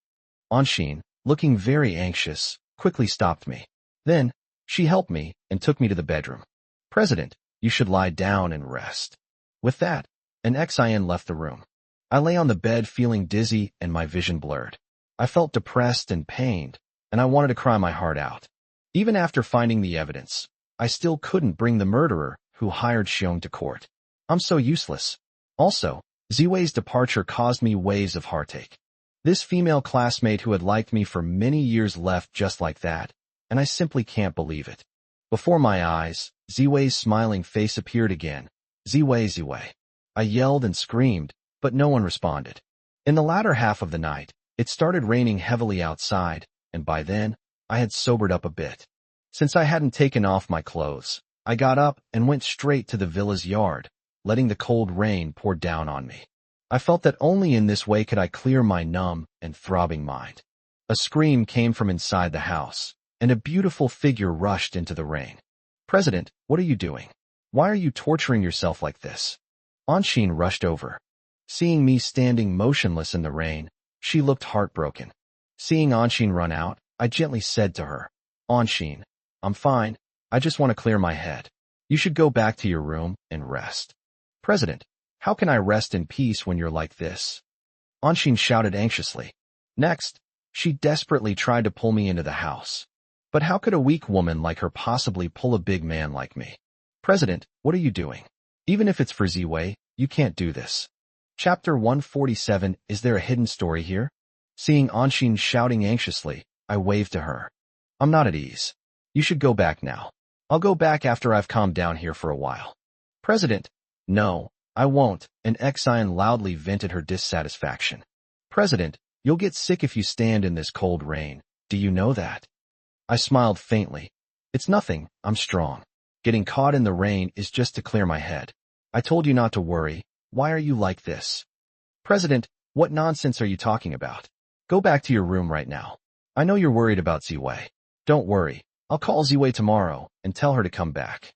Anshin, looking very anxious, quickly stopped me. Then, she helped me and took me to the bedroom. President, you should lie down and rest. With that, an Xian left the room. I lay on the bed feeling dizzy and my vision blurred. I felt depressed and pained, and I wanted to cry my heart out. Even after finding the evidence, I still couldn't bring the murderer who hired Xiong to court. I'm so useless. Also, Ziwei's departure caused me waves of heartache. This female classmate who had liked me for many years left just like that, and I simply can't believe it. Before my eyes, Ziwei's smiling face appeared again. Ziwei, Ziwei. I yelled and screamed, but no one responded. In the latter half of the night, it started raining heavily outside, and by then, I had sobered up a bit. Since I hadn't taken off my clothes, I got up and went straight to the villa's yard, letting the cold rain pour down on me. I felt that only in this way could I clear my numb and throbbing mind. A scream came from inside the house, and a beautiful figure rushed into the rain. President, what are you doing? Why are you torturing yourself like this? Anshin rushed over. Seeing me standing motionless in the rain, she looked heartbroken. Seeing Anshin run out, I gently said to her, Anshin, I'm fine. I just want to clear my head. You should go back to your room and rest. President, how can I rest in peace when you're like this? Anshin shouted anxiously. Next, she desperately tried to pull me into the house. But how could a weak woman like her possibly pull a big man like me? President, what are you doing? Even if it's for Ziwei, you can't do this. Chapter 147. Is there a hidden story here? Seeing Anshin shouting anxiously, I waved to her. I'm not at ease. You should go back now. I'll go back after I've calmed down here for a while. President, no, I won't. An Xian loudly vented her dissatisfaction. President, you'll get sick if you stand in this cold rain. Do you know that? I smiled faintly. It's nothing, I'm strong. Getting caught in the rain is just to clear my head. I told you not to worry. Why are you like this? President, what nonsense are you talking about? Go back to your room right now. I know you're worried about Ziwei. Don't worry. I'll call Ziwei tomorrow and tell her to come back.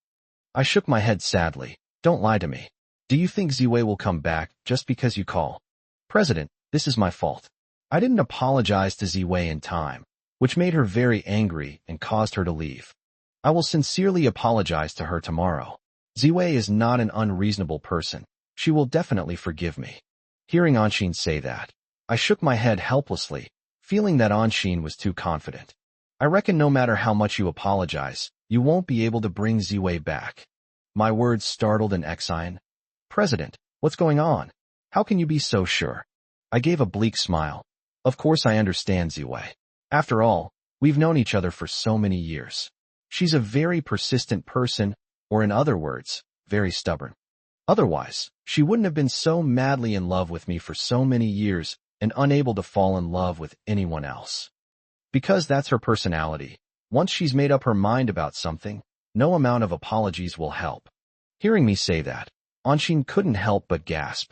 I shook my head sadly. Don't lie to me. Do you think Ziwei will come back just because you call? President, this is my fault. I didn't apologize to Ziwei in time, which made her very angry and caused her to leave. I will sincerely apologize to her tomorrow. Ziwei is not an unreasonable person. She will definitely forgive me. Hearing Anshin say that, I shook my head helplessly, feeling that Anshin was too confident. I reckon no matter how much you apologize, you won't be able to bring Ziwei back. My words startled an Xian. President, what's going on? How can you be so sure? I gave a bleak smile. Of course I understand Ziwei. After all, we've known each other for so many years. She's a very persistent person, or in other words, very stubborn. Otherwise, she wouldn't have been so madly in love with me for so many years and unable to fall in love with anyone else. Because that's her personality. Once she's made up her mind about something, no amount of apologies will help. Hearing me say that, Anshin couldn't help but gasp.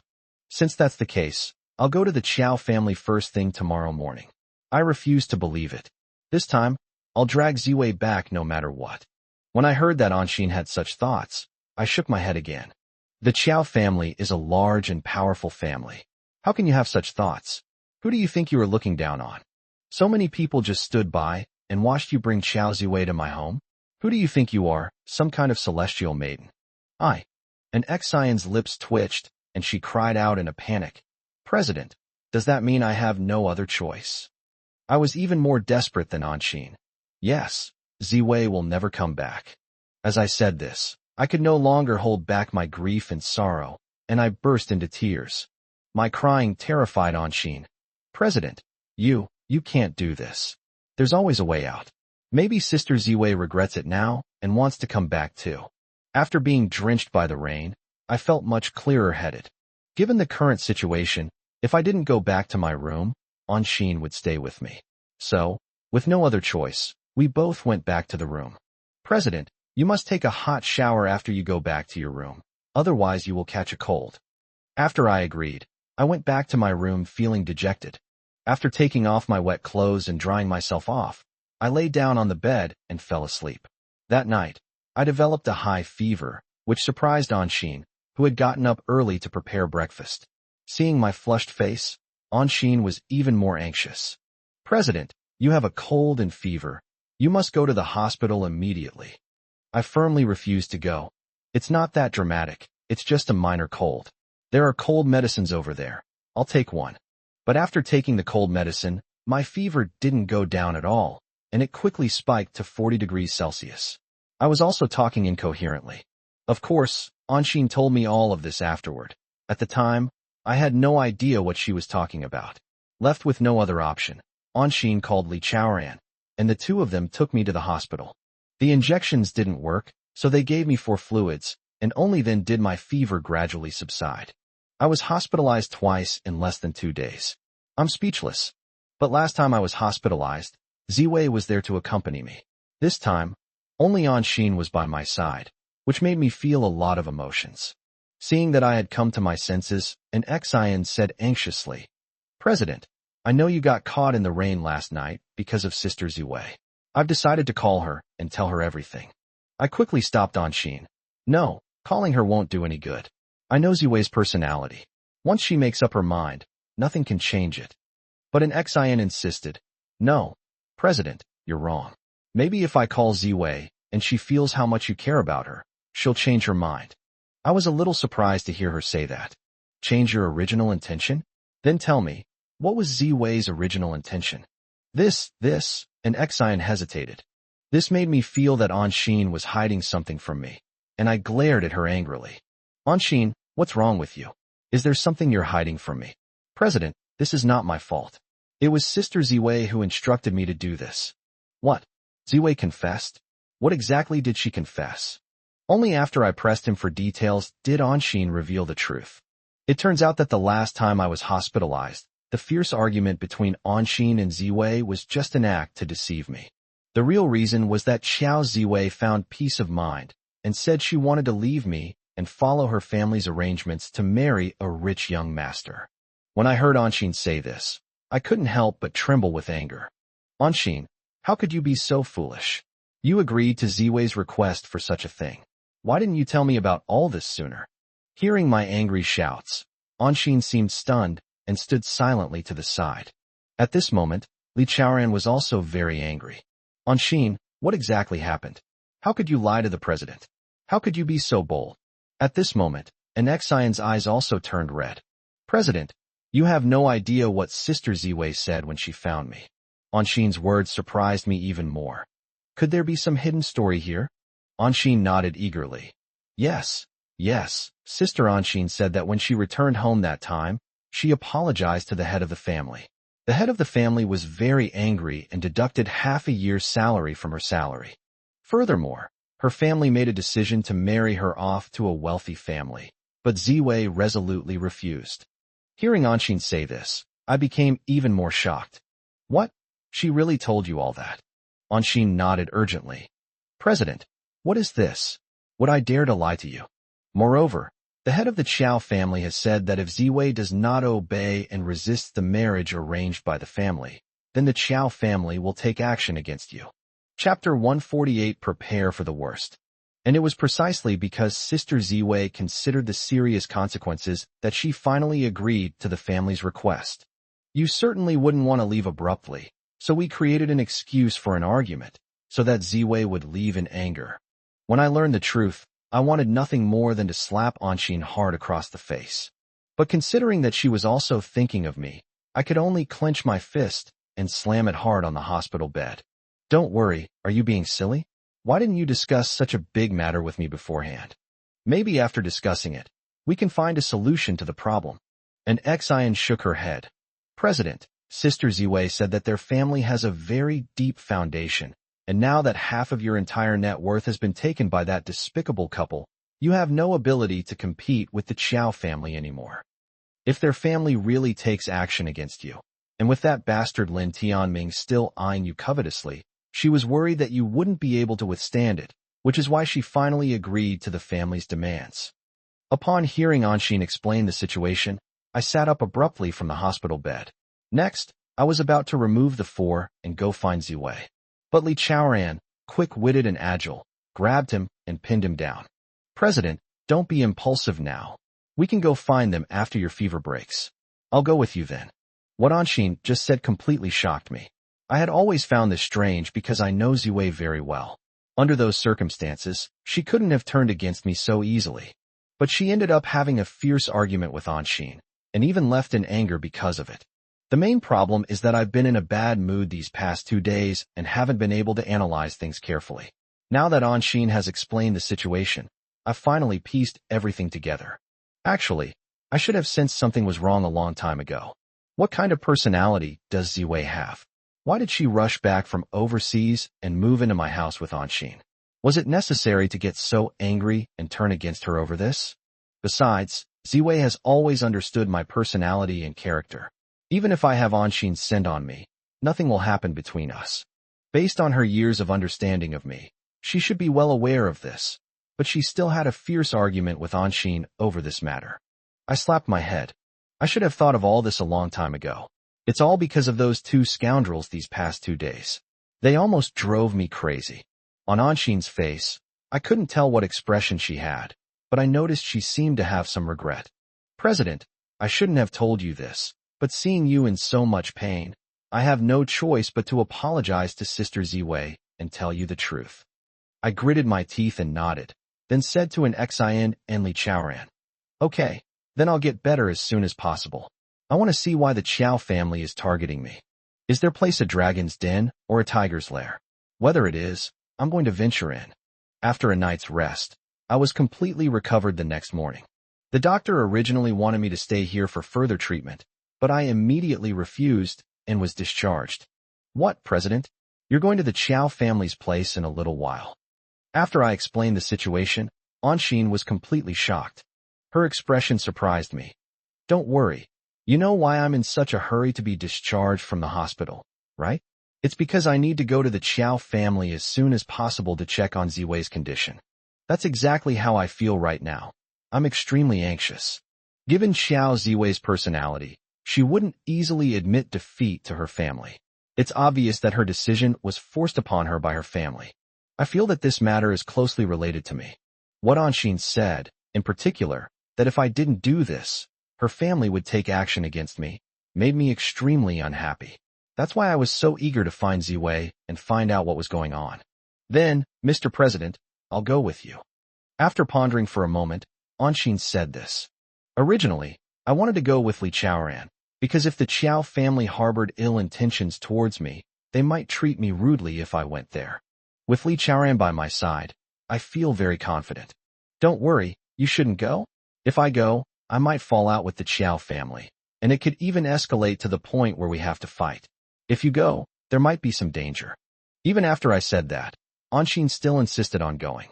Since that's the case, I'll go to the Qiao family first thing tomorrow morning. I refuse to believe it. This time, I'll drag Ziwei back no matter what. When I heard that Anshin had such thoughts, I shook my head again. The Qiao family is a large and powerful family. How can you have such thoughts? Who do you think you are looking down on? So many people just stood by and watched you bring Qiao Ziwei to my home? Who do you think you are, some kind of celestial maiden? An Xian's lips twitched, and she cried out in a panic. President, does that mean I have no other choice? I was even more desperate than Anshin. Yes, Ziwei will never come back. As I said this, I could no longer hold back my grief and sorrow, and I burst into tears. My crying terrified Anshin. President, you can't do this. There's always a way out. Maybe Sister Ziwei regrets it now and wants to come back too. After being drenched by the rain, I felt much clearer-headed. Given the current situation, if I didn't go back to my room, Anshin would stay with me. So, with no other choice, we both went back to the room. President, you must take a hot shower after you go back to your room. Otherwise you will catch a cold. After I agreed, I went back to my room feeling dejected. After taking off my wet clothes and drying myself off, I lay down on the bed and fell asleep. That night, I developed a high fever, which surprised Anshin, who had gotten up early to prepare breakfast. Seeing my flushed face, Anshin was even more anxious. "President, you have a cold and fever. You must go to the hospital immediately." I firmly refused to go. "It's not that dramatic. It's just a minor cold. There are cold medicines over there. I'll take one." But after taking the cold medicine, my fever didn't go down at all, and it quickly spiked to 40 degrees Celsius. I was also talking incoherently. Of course, Anshin told me all of this afterward. At the time, I had no idea what she was talking about. Left with no other option, Anshin called Li Chaoran, and the two of them took me to the hospital. The injections didn't work, so they gave me 4 fluids, and only then did my fever gradually subside. I was hospitalized twice in less than 2 days. I'm speechless. But last time I was hospitalized, Ziwei was there to accompany me. This time, only Anshin was by my side, which made me feel a lot of emotions. Seeing that I had come to my senses, an Xian said anxiously, "President, I know you got caught in the rain last night because of Sister Ziwei. I've decided to call her and tell her everything." I quickly stopped Anshin. "No, calling her won't do any good. I know Ziwei's personality. Once she makes up her mind, nothing can change it." But an Xian insisted, "No, President, you're wrong. Maybe if I call Ziwei and she feels how much you care about her, she'll change her mind." I was a little surprised to hear her say that. "Change your original intention? Then tell me, what was Ziwei's original intention?" This, an Xian hesitated. This made me feel that Anshin was hiding something from me, and I glared at her angrily. "Anshin, what's wrong with you? Is there something you're hiding from me?" "President, this is not my fault. It was Sister Ziwei who instructed me to do this." "What? Ziwei confessed? What exactly did she confess?" Only after I pressed him for details did Anshin reveal the truth. It turns out that the last time I was hospitalized, the fierce argument between Anshin and Ziwei was just an act to deceive me. The real reason was that Xiao Ziwei found peace of mind and said she wanted to leave me and follow her family's arrangements to marry a rich young master. When I heard Anshin say this, I couldn't help but tremble with anger. "Anshin, how could you be so foolish? You agreed to Ziwei's request for such a thing. Why didn't you tell me about all this sooner?" Hearing my angry shouts, Anshin seemed stunned and stood silently to the side. At this moment, Li Chaoran was also very angry. "Anshin, what exactly happened? How could you lie to the president? How could you be so bold?" At this moment, an Xian's eyes also turned red. "President, you have no idea what Sister Ziwei said when she found me." Anshin's words surprised me even more. Could there be some hidden story here? Anshin nodded eagerly. Yes. Sister Anshin said that when she returned home that time, she apologized to the head of the family. The head of the family was very angry and deducted half a year's salary from her salary. Furthermore, her family made a decision to marry her off to a wealthy family, but Ziwei resolutely refused. Hearing Anshin say this, I became even more shocked. "What? She really told you all that?" Anshin nodded urgently. "President, what is this? Would I dare to lie to you? Moreover, the head of the Qiao family has said that if Ziwei does not obey and resists the marriage arranged by the family, then the Qiao family will take action against you." Chapter 148 Prepare for the Worst. And it was precisely because Sister Ziwei considered the serious consequences that she finally agreed to the family's request. "You certainly wouldn't want to leave abruptly, so we created an excuse for an argument, so that Ziwei would leave in anger." When I learned the truth, I wanted nothing more than to slap Anshin hard across the face. But considering that she was also thinking of me, I could only clench my fist and slam it hard on the hospital bed. "Don't worry, are you being silly? Why didn't you discuss such a big matter with me beforehand? Maybe after discussing it, we can find a solution to the problem." And Xian shook her head. "President, Sister Ziwei said that their family has a very deep foundation, and now that half of your entire net worth has been taken by that despicable couple, you have no ability to compete with the Qiao family anymore. If their family really takes action against you, and with that bastard Lin Tianming still eyeing you covetously, she was worried that you wouldn't be able to withstand it, which is why she finally agreed to the family's demands." Upon hearing Anshin explain the situation, I sat up abruptly from the hospital bed. Next, I was about to remove the 4 and go find Ziwei. But Li Chaoran, quick-witted and agile, grabbed him and pinned him down. President, don't be impulsive now. We can go find them after your fever breaks. I'll go with you then. What Anshin just said completely shocked me. I had always found this strange because I know Ziwei very well. Under those circumstances, she couldn't have turned against me so easily. But she ended up having a fierce argument with Anshin, and even left in anger because of it. The main problem is that I've been in a bad mood these past 2 days and haven't been able to analyze things carefully. Now that Anshin has explained the situation, I've finally pieced everything together. Actually, I should have sensed something was wrong a long time ago. What kind of personality does Ziwei have? Why did she rush back from overseas and move into my house with Anshin? Was it necessary to get so angry and turn against her over this? Besides, Ziwei has always understood my personality and character. Even if I have Anshin's scent on me, nothing will happen between us. Based on her years of understanding of me, she should be well aware of this. But she still had a fierce argument with Anshin over this matter. I slapped my head. I should have thought of all this a long time ago. It's all because of those 2 scoundrels these past 2 days. They almost drove me crazy. On Anshin's face, I couldn't tell what expression she had, but I noticed she seemed to have some regret. President, I shouldn't have told you this, but seeing you in so much pain, I have no choice but to apologize to Sister Ziwei and tell you the truth. I gritted my teeth and nodded, then said to an Xian and Li Chaoran, okay, then I'll get better as soon as possible. I want to see why the Qiao family is targeting me. Is their place a dragon's den or a tiger's lair? Whether it is, I'm going to venture in. After a night's rest, I was completely recovered the next morning. The doctor originally wanted me to stay here for further treatment, but I immediately refused and was discharged. What, President? You're going to the Qiao family's place in a little while. After I explained the situation, Anshin was completely shocked. Her expression surprised me. Don't worry. You know why I'm in such a hurry to be discharged from the hospital, right? It's because I need to go to the Qiao family as soon as possible to check on Ziwei's condition. That's exactly how I feel right now. I'm extremely anxious. Given Xiao Ziwei's personality, she wouldn't easily admit defeat to her family. It's obvious that her decision was forced upon her by her family. I feel that this matter is closely related to me. What Anshin said, in particular, that if I didn't do this, her family would take action against me, made me extremely unhappy. That's why I was so eager to find Ziwei and find out what was going on. Then, Mr. President, I'll go with you. After pondering for a moment, Anshin said this. Originally, I wanted to go with Li Chaoran, because if the Qiao family harbored ill intentions towards me, they might treat me rudely if I went there. With Li Chaoran by my side, I feel very confident. Don't worry, you shouldn't go? If I go, I might fall out with the Qiao family, and it could even escalate to the point where we have to fight. If you go, there might be some danger. Even after I said that, Anshin still insisted on going.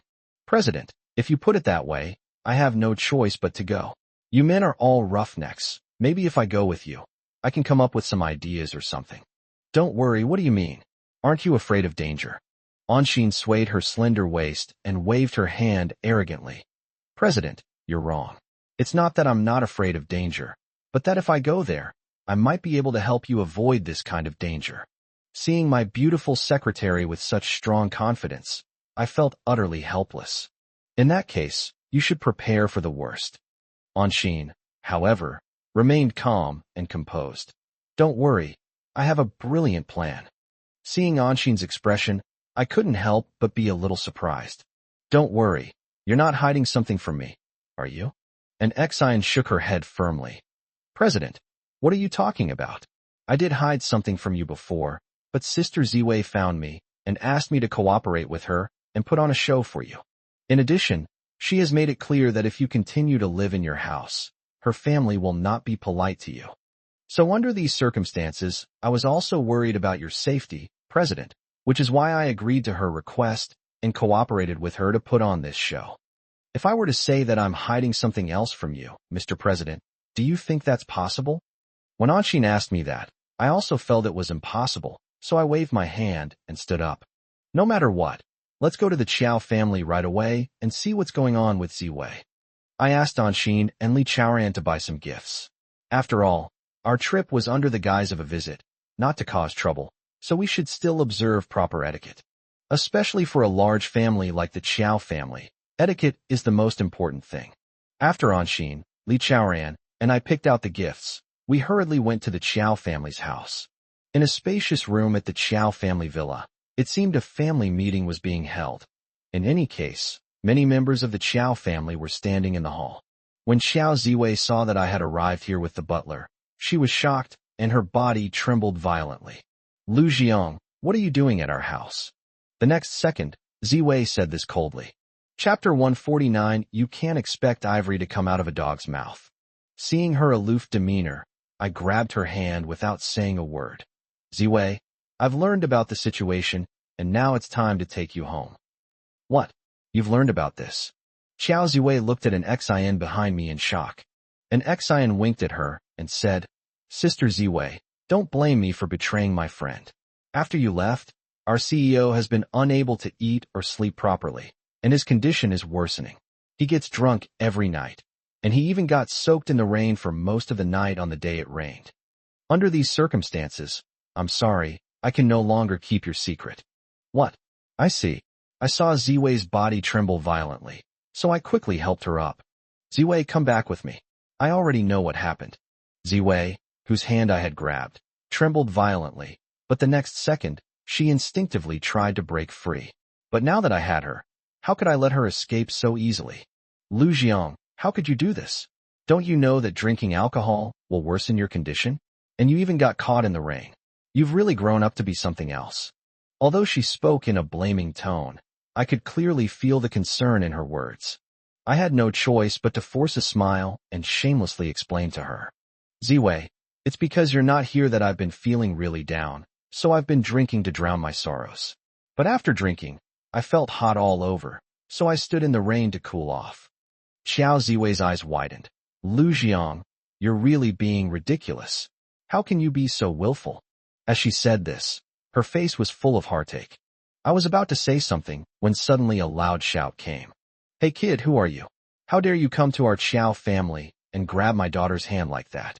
President, if you put it that way, I have no choice but to go. You men are all roughnecks. Maybe if I go with you, I can come up with some ideas or something. Don't worry, what do you mean? Aren't you afraid of danger? Anshin swayed her slender waist and waved her hand arrogantly. President, you're wrong. It's not that I'm not afraid of danger, but that if I go there, I might be able to help you avoid this kind of danger. Seeing my beautiful secretary with such strong confidence, I felt utterly helpless. In that case, you should prepare for the worst. Anshin, however, remained calm and composed. Don't worry, I have a brilliant plan. Seeing Anshin's expression, I couldn't help but be a little surprised. Don't worry, you're not hiding something from me, are you? And Xian shook her head firmly. President, what are you talking about? I did hide something from you before, but Sister Ziwei found me and asked me to cooperate with her and put on a show for you. In addition, she has made it clear that if you continue to live in your house, her family will not be polite to you. So under these circumstances, I was also worried about your safety, President, which is why I agreed to her request and cooperated with her to put on this show. If I were to say that I'm hiding something else from you, Mr. President, do you think that's possible? When Anshin asked me that, I also felt it was impossible, so I waved my hand and stood up. No matter what, let's go to the Qiao family right away and see what's going on with Ziwei. I asked Anshin and Li Chaoran to buy some gifts. After all, our trip was under the guise of a visit, not to cause trouble. so we should still observe proper etiquette. Especially for a large family like the Chow family, etiquette is the most important thing. After Anshin, Li Chaoran, and I picked out the gifts, we hurriedly went to the Chow family's house. In a spacious room at the Chow family villa, it seemed a family meeting was being held. In any case, many members of the Chow family were standing in the hall. When Xiao Ziwei saw that I had arrived here with the butler, she was shocked, and her body trembled violently. Lu Jiang, what are you doing at our house? The next second, Ziwei said this coldly. Chapter 149. You can't expect ivory to come out of a dog's mouth. Seeing her aloof demeanor, I grabbed her hand without saying a word. Ziwei, I've learned about the situation, and now it's time to take you home. What? You've learned about this? Xiao Ziwei looked at an Xin behind me in shock. An Xin winked at her and said, Sister Ziwei, don't blame me for betraying my friend. After you left, our CEO has been unable to eat or sleep properly, and his condition is worsening. He gets drunk every night, and he even got soaked in the rain for most of the night on the day it rained. Under these circumstances, I'm sorry, I can no longer keep your secret. What? I see. I saw Ziwei's body tremble violently, so I quickly helped her up. Ziwei, come back with me. I already know what happened. Ziwei, whose hand I had grabbed, trembled violently, but the next second, she instinctively tried to break free. But now that I had her, how could I let her escape so easily? Lu Jiang, how could you do this? Don't you know that drinking alcohol will worsen your condition? And you even got caught in the rain. You've really grown up to be something else. Although she spoke in a blaming tone, I could clearly feel the concern in her words. I had no choice but to force a smile and shamelessly explain to her. Ziwei, it's because you're not here that I've been feeling really down, so I've been drinking to drown my sorrows. But after drinking, I felt hot all over, so I stood in the rain to cool off. Xiao Ziwei's eyes widened. Lu Jiang, you're really being ridiculous. How can you be so willful? As she said this, her face was full of heartache. I was about to say something when suddenly a loud shout came. Hey kid, who are you? How dare you come to our Chow family and grab my daughter's hand like that?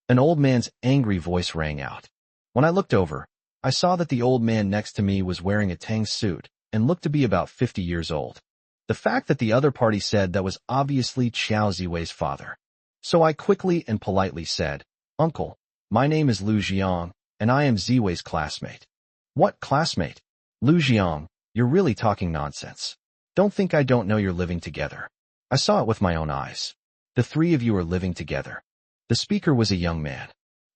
An old man's angry voice rang out. When I looked over, I saw that the old man next to me was wearing a Tang suit and looked to be about 50 years old. The fact that the other party said that was obviously Xiao Ziwei's father. So I quickly and politely said, Uncle, my name is Lu Jiang, and I am Ziwei's classmate. What classmate? Lu Jiang, you're really talking nonsense. Don't think I don't know you're living together. I saw it with my own eyes. The three of you are living together. The speaker was a young man.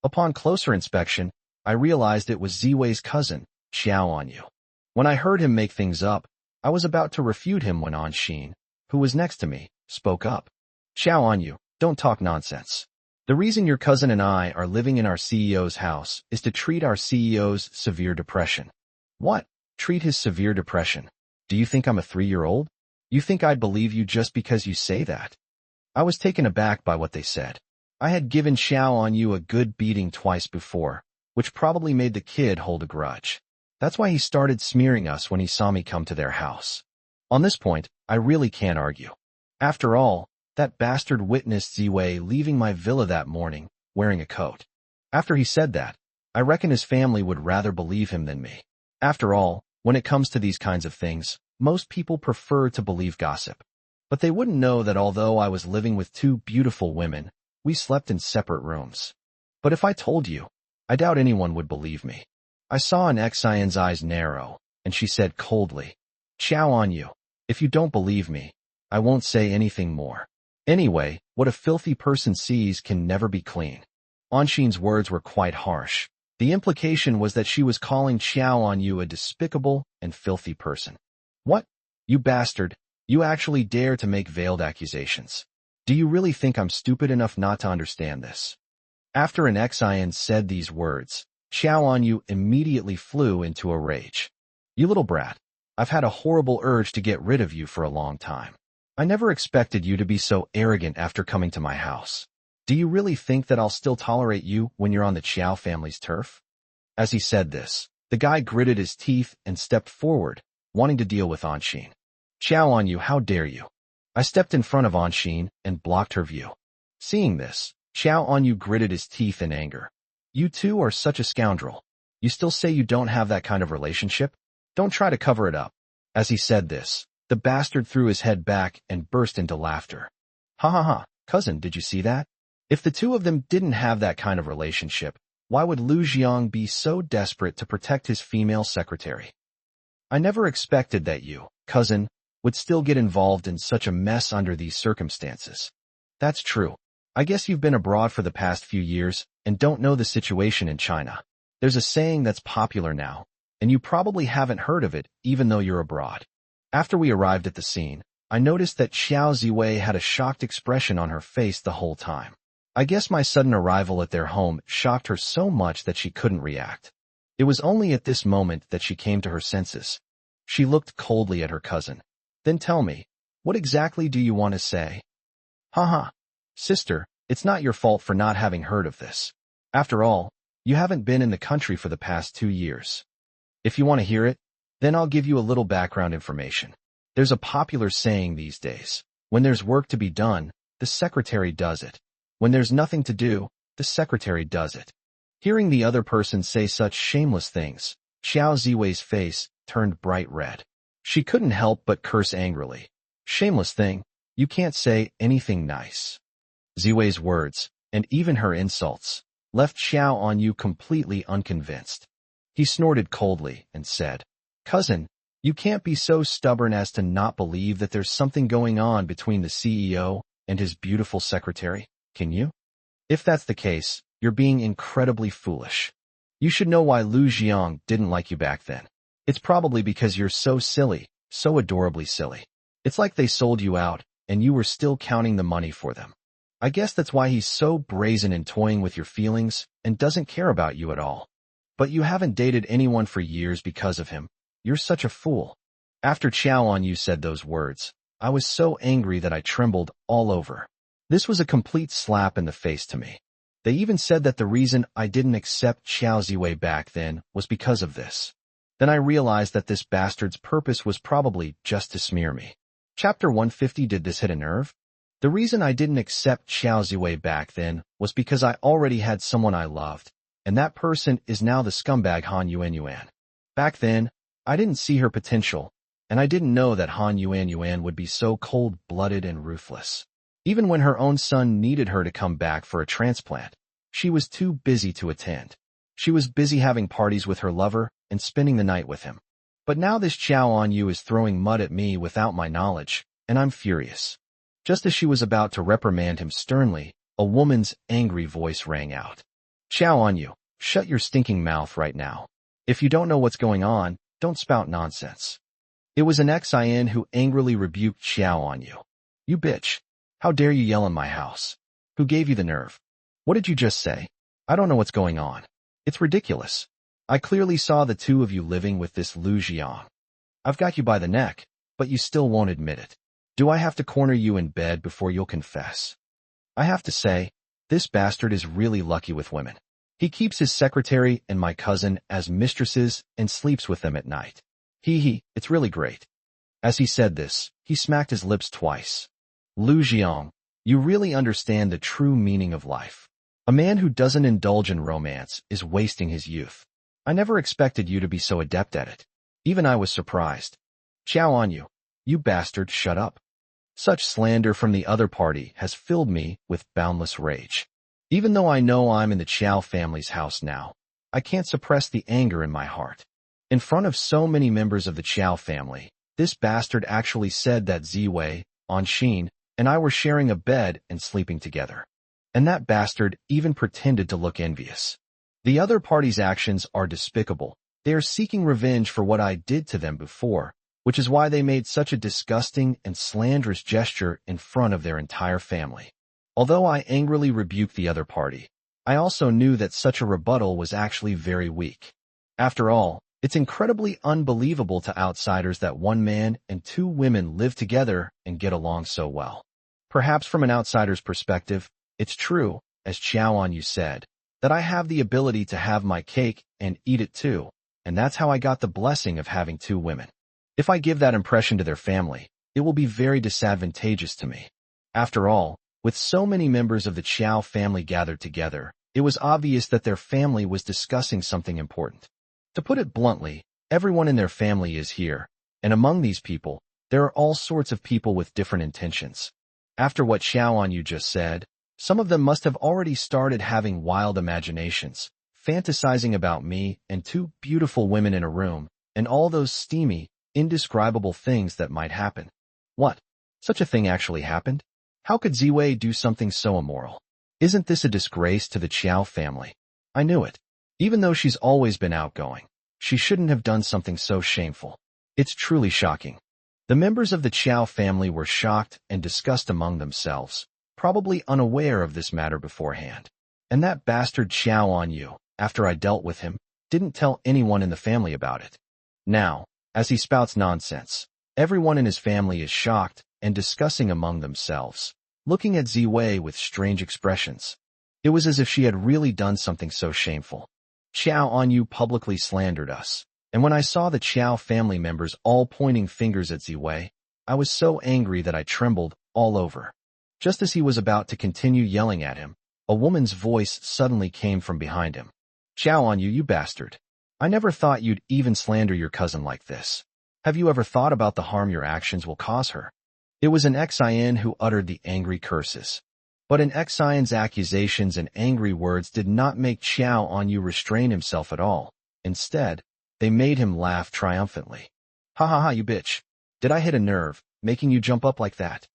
Upon closer inspection, I realized it was Ziwei's cousin, Xiao Anyu. When I heard him make things up, I was about to refute him when Anshin, who was next to me, spoke up. Xiao Anyu, don't talk nonsense. The reason your cousin and I are living in our CEO's house is to treat our CEO's severe depression. What? Treat his severe depression? Do you think I'm a 3-year-old? You think I'd believe you just because you say that? I was taken aback by what they said. I had given Xiao Anyu a good beating twice before, which probably made the kid hold a grudge. That's why he started smearing us when he saw me come to their house. On this point, I really can't argue. After all, that bastard witnessed Ziwei leaving my villa that morning, wearing a coat. After he said that, I reckon his family would rather believe him than me. After all, when it comes to these kinds of things, most people prefer to believe gossip. But they wouldn't know that although I was living with 2 beautiful women, we slept in separate rooms. But if I told you, I doubt anyone would believe me. I saw an Xian's eyes narrow, and she said coldly, Xiao Anyu, if you don't believe me, I won't say anything more. Anyway, what a filthy person sees can never be clean. Anshin's words were quite harsh. The implication was that she was calling Xiao Anyu a despicable and filthy person. What? You bastard, you actually dare to make veiled accusations. Do you really think I'm stupid enough not to understand this? After an Xian said these words, Xiao Anyu immediately flew into a rage. You little brat, I've had a horrible urge to get rid of you for a long time. I never expected you to be so arrogant after coming to my house. Do you really think that I'll still tolerate you when you're on the Chow family's turf? As he said this, the guy gritted his teeth and stepped forward, wanting to deal with Anshin. Xiao Anyu, how dare you? I stepped in front of Anshin and blocked her view. Seeing this, Xiao Anyu gritted his teeth in anger. You two are such a scoundrel. You still say you don't have that kind of relationship? Don't try to cover it up. As he said this, the bastard threw his head back and burst into laughter. Ha ha ha, cousin, did you see that? If the two of them didn't have that kind of relationship, why would Lu Jiang be so desperate to protect his female secretary? I never expected that you, cousin, would still get involved in such a mess under these circumstances. That's true. I guess you've been abroad for the past few years and don't know the situation in China. There's a saying that's popular now, and you probably haven't heard of it even though you're abroad. After we arrived at the scene, I noticed that Xiao Ziwei had a shocked expression on her face the whole time. I guess my sudden arrival at their home shocked her so much that she couldn't react. It was only at this moment that she came to her senses. She looked coldly at her cousin. Then tell me, what exactly do you want to say? Haha. Sister, it's not your fault for not having heard of this. After all, you haven't been in the country for the past 2 years. If you want to hear it, then I'll give you a little background information. There's a popular saying these days. When there's work to be done, the secretary does it. When there's nothing to do, the secretary does it. Hearing the other person say such shameless things, Xiao Ziwei's face turned bright red. She couldn't help but curse angrily. Shameless thing, you can't say anything nice. Ziwei's words, and even her insults, left Xiao Anyu completely unconvinced. He snorted coldly and said, Cousin, you can't be so stubborn as to not believe that there's something going on between the CEO and his beautiful secretary, can you? If that's the case, you're being incredibly foolish. You should know why Lu Jiang didn't like you back then. It's probably because you're so silly, so adorably silly. It's like they sold you out, and you were still counting the money for them. I guess that's why he's so brazen in toying with your feelings and doesn't care about you at all. But you haven't dated anyone for years because of him. You're such a fool. After Xiao Anyu said those words, I was so angry that I trembled all over. This was a complete slap in the face to me. They even said that the reason I didn't accept Xiao Ziwei back then was because of this. Then I realized that this bastard's purpose was probably just to smear me. Chapter 150. Did this hit a nerve? The reason I didn't accept Xiao Ziwei back then was because I already had someone I loved, and that person is now the scumbag Han Yuan. Back then, I didn't see her potential, and I didn't know that Han Yuan would be so cold-blooded and ruthless. Even when her own son needed her to come back for a transplant, she was too busy to attend. She was busy having parties with her lover and spending the night with him. But now this Xiao Anyu is throwing mud at me without my knowledge, and I'm furious. Just as she was about to reprimand him sternly, a woman's angry voice rang out. Xiao Anyu, shut your stinking mouth right now. If you don't know what's going on, don't spout nonsense. It was an Xin who angrily rebuked Xiao Anyu. You bitch. How dare you yell in my house? Who gave you the nerve? What did you just say? I don't know what's going on. It's ridiculous. I clearly saw the two of you living with this Lu Jiang. I've got you by the neck, but you still won't admit it. Do I have to corner you in bed before you'll confess? I have to say, this bastard is really lucky with women. He keeps his secretary and my cousin as mistresses and sleeps with them at night. It's really great. As he said this, he smacked his lips twice. Lu Jiang, you really understand the true meaning of life. A man who doesn't indulge in romance is wasting his youth. I never expected you to be so adept at it. Even I was surprised. Xiao Anyu, you bastard, shut up. Such slander from the other party has filled me with boundless rage. Even though I know I'm in the Qiao family's house now, I can't suppress the anger in my heart. In front of so many members of the Qiao family, this bastard actually said that Ziwei, Anxin, and I were sharing a bed and sleeping together. And that bastard even pretended to look envious. The other party's actions are despicable. They are seeking revenge for what I did to them before, which is why they made such a disgusting and slanderous gesture in front of their entire family. Although I angrily rebuked the other party, I also knew that such a rebuttal was actually very weak. After all, it's incredibly unbelievable to outsiders that one man and 2 women live together and get along so well. Perhaps from an outsider's perspective, it's true, as Xiao Anyu said, that I have the ability to have my cake and eat it too, and that's how I got the blessing of having 2 women. If I give that impression to their family, it will be very disadvantageous to me. After all, with so many members of the Qiao family gathered together, It was obvious that their family was discussing something important. To put it bluntly, everyone in their family is here, and among these people, there are all sorts of people with different intentions. After what Xiao Anyu just said, some of them must have already started having wild imaginations, fantasizing about me and two beautiful women in a room, and all those steamy, indescribable things that might happen. What? Such a thing actually happened? How could Ziwei do something so immoral? Isn't this a disgrace to the Qiao family? I knew it. Even though she's always been outgoing, she shouldn't have done something so shameful. It's truly shocking. The members of the Qiao family were shocked and discussed among themselves, probably unaware of this matter beforehand. And that bastard Xiao Anyu, after I dealt with him, didn't tell anyone in the family about it. Now, as he spouts nonsense, everyone in his family is shocked and discussing among themselves, looking at Ziwei with strange expressions. It was as if she had really done something so shameful. Xiao Anyu publicly slandered us, and when I saw the Qiao family members all pointing fingers at Ziwei, I was so angry that I trembled all over. Just as he was about to continue yelling at him, a woman's voice suddenly came from behind him. Xiao Anyu, you bastard. I never thought you'd even slander your cousin like this. Have you ever thought about the harm your actions will cause her? It was an Xian who uttered the angry curses. But an Xian's accusations and angry words did not make Xiao Anyu restrain himself at all. Instead, they made him laugh triumphantly. Ha ha ha, you bitch. Did I hit a nerve, making you jump up like that?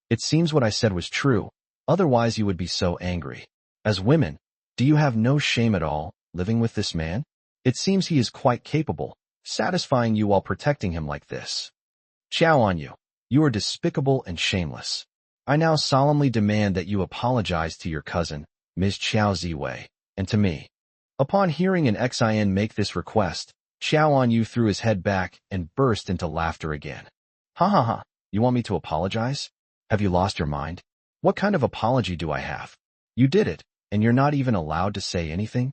It seems what I said was true, otherwise you would be so angry. As women, do you have no shame at all, living with this man? It seems he is quite capable, satisfying you while protecting him like this. Xiao Anyu, you are despicable and shameless. I now solemnly demand that you apologize to your cousin, Ms. Qiao Ziwei, and to me. Upon hearing an Xian make this request, Xiao Anyu threw his head back and burst into laughter again. Ha ha ha, you want me to apologize? Have you lost your mind? What kind of apology do I have? You did it, and you're not even allowed to say anything?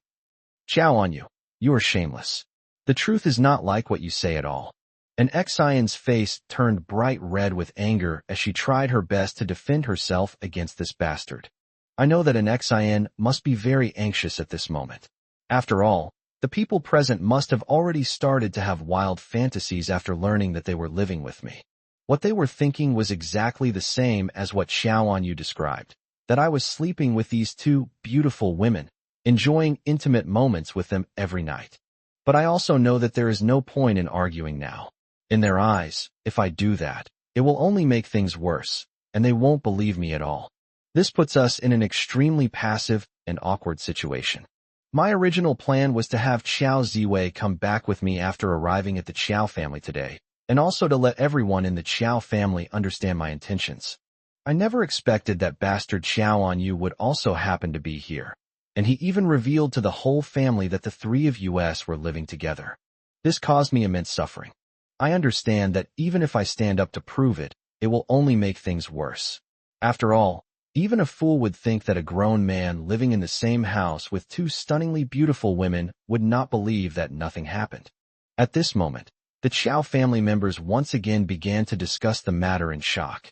Xiao Anyu, you are shameless. The truth is not like what you say at all. An Xian's face turned bright red with anger as she tried her best to defend herself against this bastard. I know that an Xian must be very anxious at this moment. After all, the people present must have already started to have wild fantasies after learning that they were living with me. What they were thinking was exactly the same as what Xiao Anyu described, that I was sleeping with these two beautiful women, enjoying intimate moments with them every night. But I also know that there is no point in arguing now. In their eyes, if I do that, it will only make things worse, and they won't believe me at all. This puts us in an extremely passive and awkward situation. My original plan was to have Qiao Ziwei come back with me after arriving at the Qiao family today, and also to let everyone in the Qiao family understand my intentions. I never expected that bastard Xiao Anyu would also happen to be here, and he even revealed to the whole family that the three of us were living together. This caused me immense suffering. I understand that even if I stand up to prove it, it will only make things worse. After all, even a fool would think that a grown man living in the same house with two stunningly beautiful women would not believe that nothing happened. At this moment, the Qiao family members once again began to discuss the matter in shock.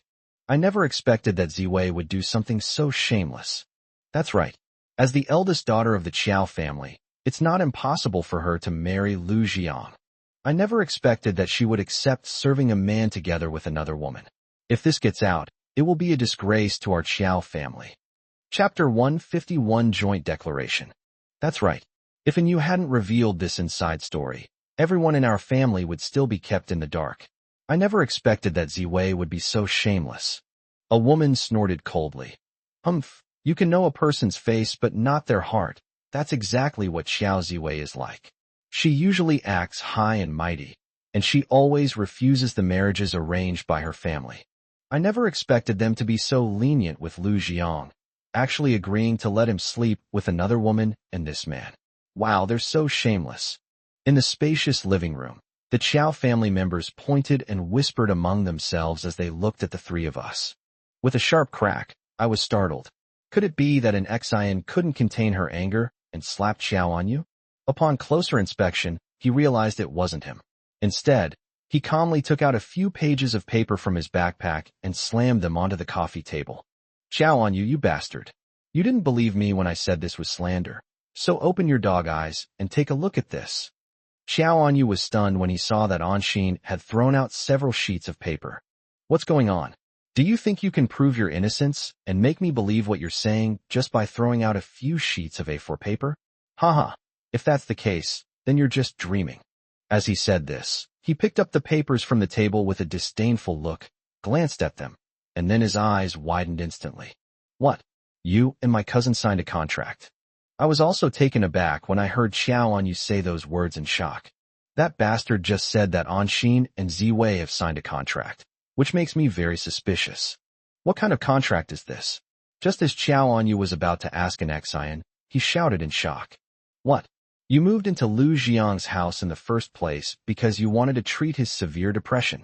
I never expected that Ziwei would do something so shameless. That's right. As the eldest daughter of the Qiao family, it's not impossible for her to marry Lu Jiang. I never expected that she would accept serving a man together with another woman. If this gets out, it will be a disgrace to our Qiao family. Chapter 151 Joint Declaration. That's right. If Yu hadn't revealed this inside story, everyone in our family would still be kept in the dark. I never expected that Ziwei would be so shameless. A woman snorted coldly. Humph, you can know a person's face but not their heart. That's exactly what Xiao Ziwei is like. She usually acts high and mighty, and she always refuses the marriages arranged by her family. I never expected them to be so lenient with Lu Jiang, actually agreeing to let him sleep with another woman and this man. Wow, they're so shameless. In the spacious living room, the Qiao family members pointed and whispered among themselves as they looked at the three of us. With a sharp crack, I was startled. Could it be that an Xian couldn't contain her anger and slapped Xiao Anyu? Upon closer inspection, he realized it wasn't him. Instead, he calmly took out a few pages of paper from his backpack and slammed them onto the coffee table. Xiao Anyu, you bastard. You didn't believe me when I said this was slander. So open your dog eyes and take a look at this. Xiao Anyu was stunned when he saw that Anshin had thrown out several sheets of paper. What's going on? Do you think you can prove your innocence and make me believe what you're saying just by throwing out a few sheets of A4 paper? Haha, if that's the case, then you're just dreaming. As he said this, he picked up the papers from the table with a disdainful look, glanced at them, and then his eyes widened instantly. What? You and my cousin signed a contract. I was also taken aback when I heard Xiao Anyu say those words in shock. That bastard just said that Anshin and Ziwei have signed a contract, which makes me very suspicious. What kind of contract is this? Just as Xiao Anyu was about to ask an Xian, he shouted in shock. What? You moved into Lu Jiang's house in the first place because you wanted to treat his severe depression.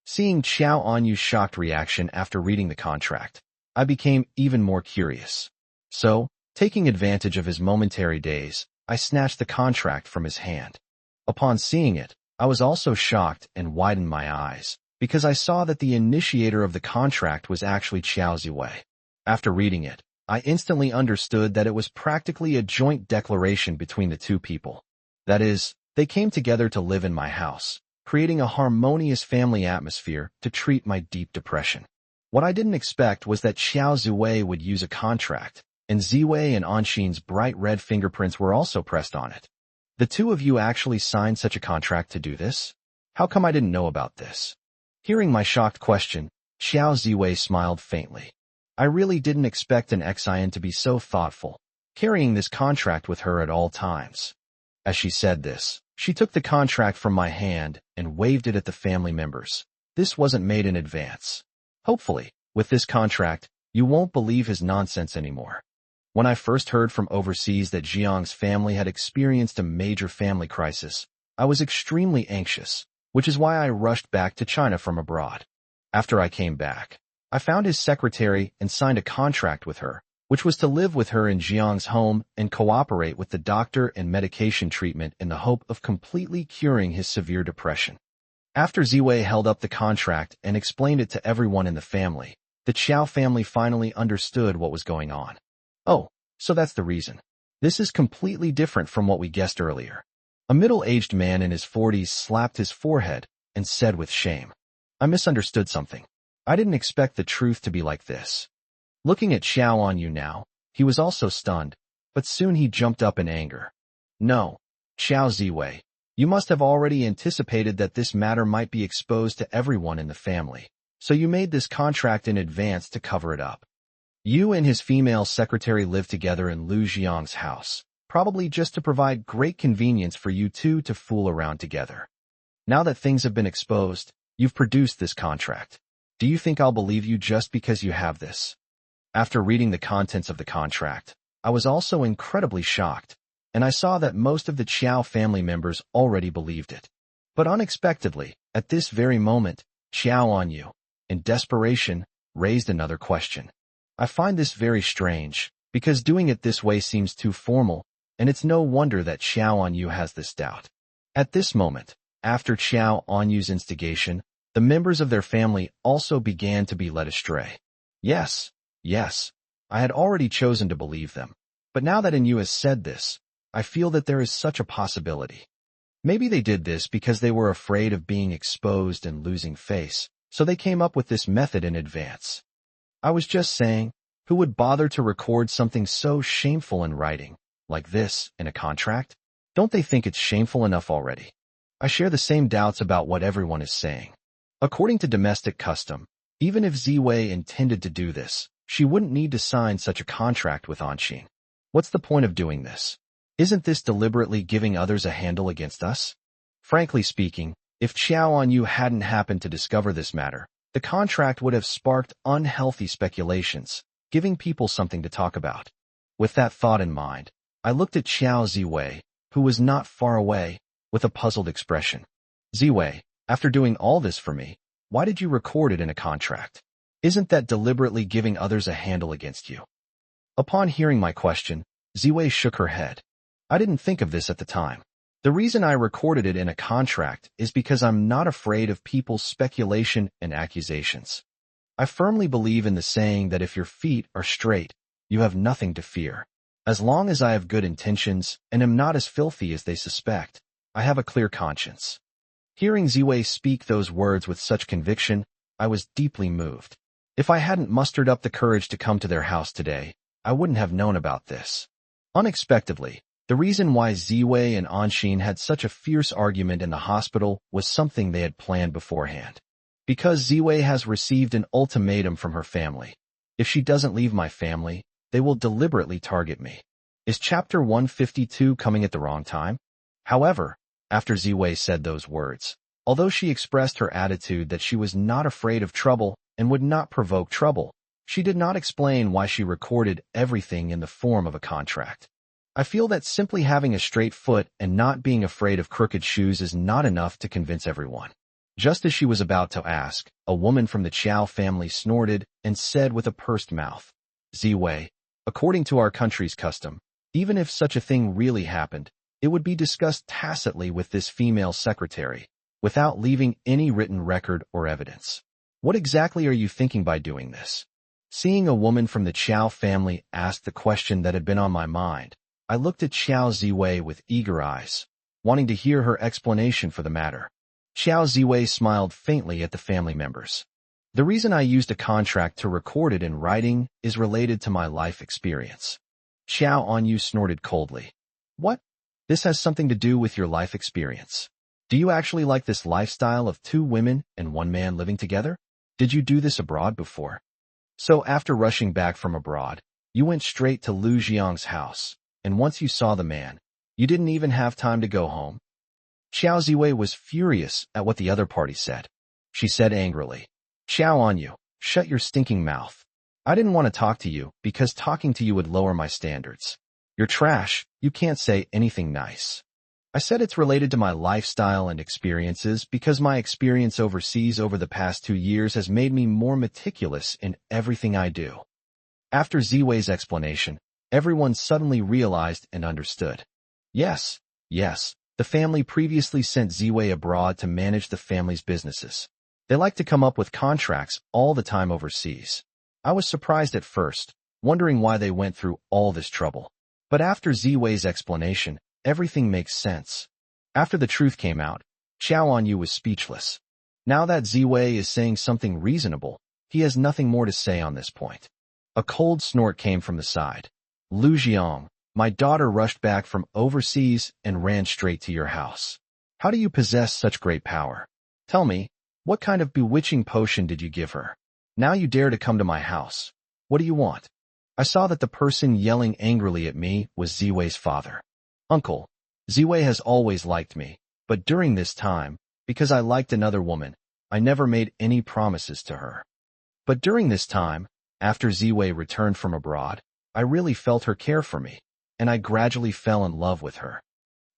Seeing Xiao Anyu's shocked reaction after reading the contract, I became even more curious. So, taking advantage of his momentary daze, I snatched the contract from his hand. Upon seeing it, I was also shocked and widened my eyes, because I saw that the initiator of the contract was actually Qiao Ziwei. After reading it, I instantly understood that it was practically a joint declaration between the two people. That is, they came together to live in my house, creating a harmonious family atmosphere to treat my deep depression. What I didn't expect was that Xiao Ziwei would use a contract, and Ziwei and Anshin's bright red fingerprints were also pressed on it. The two of you actually signed such a contract to do this? How come I didn't know about this? Hearing my shocked question, Xiao Ziwei smiled faintly. I really didn't expect an Xian to be so thoughtful, carrying this contract with her at all times. As she said this, she took the contract from my hand and waved it at the family members. This wasn't made in advance. Hopefully, with this contract, you won't believe his nonsense anymore. When I first heard from overseas that Jiang's family had experienced a major family crisis, I was extremely anxious, which is why I rushed back to China from abroad. After I came back, I found his secretary and signed a contract with her, which was to live with her in Jiang's home and cooperate with the doctor and medication treatment in the hope of completely curing his severe depression. After Ziwei held up the contract and explained it to everyone in the family, the Qiao family finally understood what was going on. Oh, so that's the reason. This is completely different from what we guessed earlier. A middle-aged man in his 40s slapped his forehead and said with shame, I misunderstood something. I didn't expect the truth to be like this. Looking at Xiao Anyu now, he was also stunned, but soon he jumped up in anger. No, Xiao Ziwei, you must have already anticipated that this matter might be exposed to everyone in the family, so you made this contract in advance to cover it up. You and his female secretary lived together in Lu Jiang's house, probably just to provide great convenience for you two to fool around together. Now that things have been exposed, you've produced this contract. Do you think I'll believe you just because you have this? After reading the contents of the contract, I was also incredibly shocked, and I saw that most of the Qiao family members already believed it. But unexpectedly, at this very moment, Xiao Anyu, in desperation, raised another question. I find this very strange, because doing it this way seems too formal, and it's no wonder that Xiao Anyu has this doubt. At this moment, after Xiao Anyu's instigation, the members of their family also began to be led astray. Yes, I had already chosen to believe them, but now that Anyu has said this, I feel that there is such a possibility. Maybe they did this because they were afraid of being exposed and losing face, so they came up with this method in advance. I was just saying, who would bother to record something so shameful in writing, like this, in a contract? Don't they think it's shameful enough already? I share the same doubts about what everyone is saying. According to domestic custom, even if Ziwei intended to do this, she wouldn't need to sign such a contract with Anshin. What's the point of doing this? Isn't this deliberately giving others a handle against us? Frankly speaking, if Xiao Anyu hadn't happened to discover this matter, the contract would have sparked unhealthy speculations, giving people something to talk about. With that thought in mind, I looked at Xiao Ziwei, who was not far away, with a puzzled expression. Ziwei, after doing all this for me, why did you record it in a contract? Isn't that deliberately giving others a handle against you? Upon hearing my question, Ziwei shook her head. I didn't think of this at the time. The reason I recorded it in a contract is because I'm not afraid of people's speculation and accusations. I firmly believe in the saying that if your feet are straight, You have nothing to fear. As long as I have good intentions and am not as filthy as they suspect, I have a clear conscience. Hearing Ziwei speak those words with such conviction, I was deeply moved. If I hadn't mustered up the courage to come to their house today, I wouldn't have known about this. Unexpectedly, the reason why Ziwei and Anshin had such a fierce argument in the hospital was something they had planned beforehand. Because Ziwei has received an ultimatum from her family. If she doesn't leave my family, they will deliberately target me. Is chapter 152 coming at the wrong time? However, after Ziwei said those words, although she expressed her attitude that she was not afraid of trouble and would not provoke trouble, she did not explain why she recorded everything in the form of a contract. I feel that simply having a straight foot and not being afraid of crooked shoes is not enough to convince everyone. Just as she was about to ask, a woman from the Chow family snorted and said with a pursed mouth, Ziwei, according to our country's custom, even if such a thing really happened, it would be discussed tacitly with this female secretary, without leaving any written record or evidence. What exactly are you thinking by doing this? Seeing a woman from the Chow family ask the question that had been on my mind, I looked at Xiao Ziwei with eager eyes, wanting to hear her explanation for the matter. Xiao Ziwei smiled faintly at the family members. The reason I used a contract to record it in writing is related to my life experience. Xiao Anyu snorted coldly. What? This has something to do with your life experience. Do you actually like this lifestyle of 2 women and 1 man living together? Did you do this abroad before? So after rushing back from abroad, you went straight to Lu Jiang's house, and once you saw the man, you didn't even have time to go home? Xiao Ziwei was furious at what the other party said. She said angrily, Xiao Anyu, shut your stinking mouth. I didn't want to talk to you because talking to you would lower my standards. You're trash, you can't say anything nice. I said it's related to my lifestyle and experiences because my experience overseas over the past 2 years has made me more meticulous in everything I do. After Ziwei's explanation, everyone suddenly realized and understood. Yes, the family previously sent Ziwei abroad to manage the family's businesses. They like to come up with contracts all the time overseas. I was surprised at first, wondering why they went through all this trouble. But after Ziwei's explanation, everything makes sense. After the truth came out, Xiao Anyu was speechless. Now that Ziwei is saying something reasonable, he has nothing more to say on this point. A cold snort came from the side. Lu Jiang, my daughter rushed back from overseas and ran straight to your house. How do you possess such great power? Tell me, what kind of bewitching potion did you give her? Now you dare to come to my house. What do you want? I saw that the person yelling angrily at me was Ziwei's father. Uncle, Ziwei has always liked me, but during this time, because I liked another woman, I never made any promises to her. But during this time, after Ziwei returned from abroad, I really felt her care for me, and I gradually fell in love with her.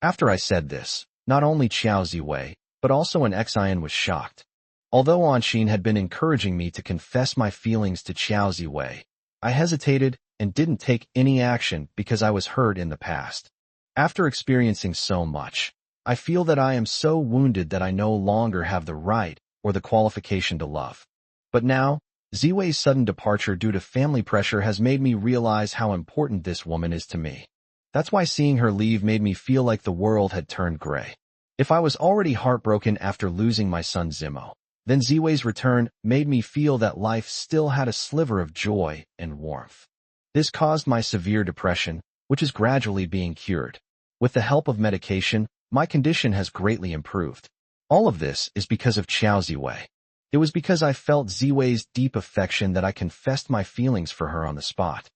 After I said this, not only Xiao Ziwei, but also an Xian was shocked. Although Anshin had been encouraging me to confess my feelings to Xiao Ziwei, I hesitated and didn't take any action because I was hurt in the past. After experiencing so much, I feel that I am so wounded that I no longer have the right or the qualification to love. But now, Ziwei's sudden departure due to family pressure has made me realize how important this woman is to me. That's why seeing her leave made me feel like the world had turned gray. If I was already heartbroken after losing my son Zimo, then Ziwei's return made me feel that life still had a sliver of joy and warmth. This caused my severe depression, which is gradually being cured. With the help of medication, my condition has greatly improved. All of this is because of Xiao Ziwei. It was because I felt Ziwei's deep affection that I confessed my feelings for her on the spot.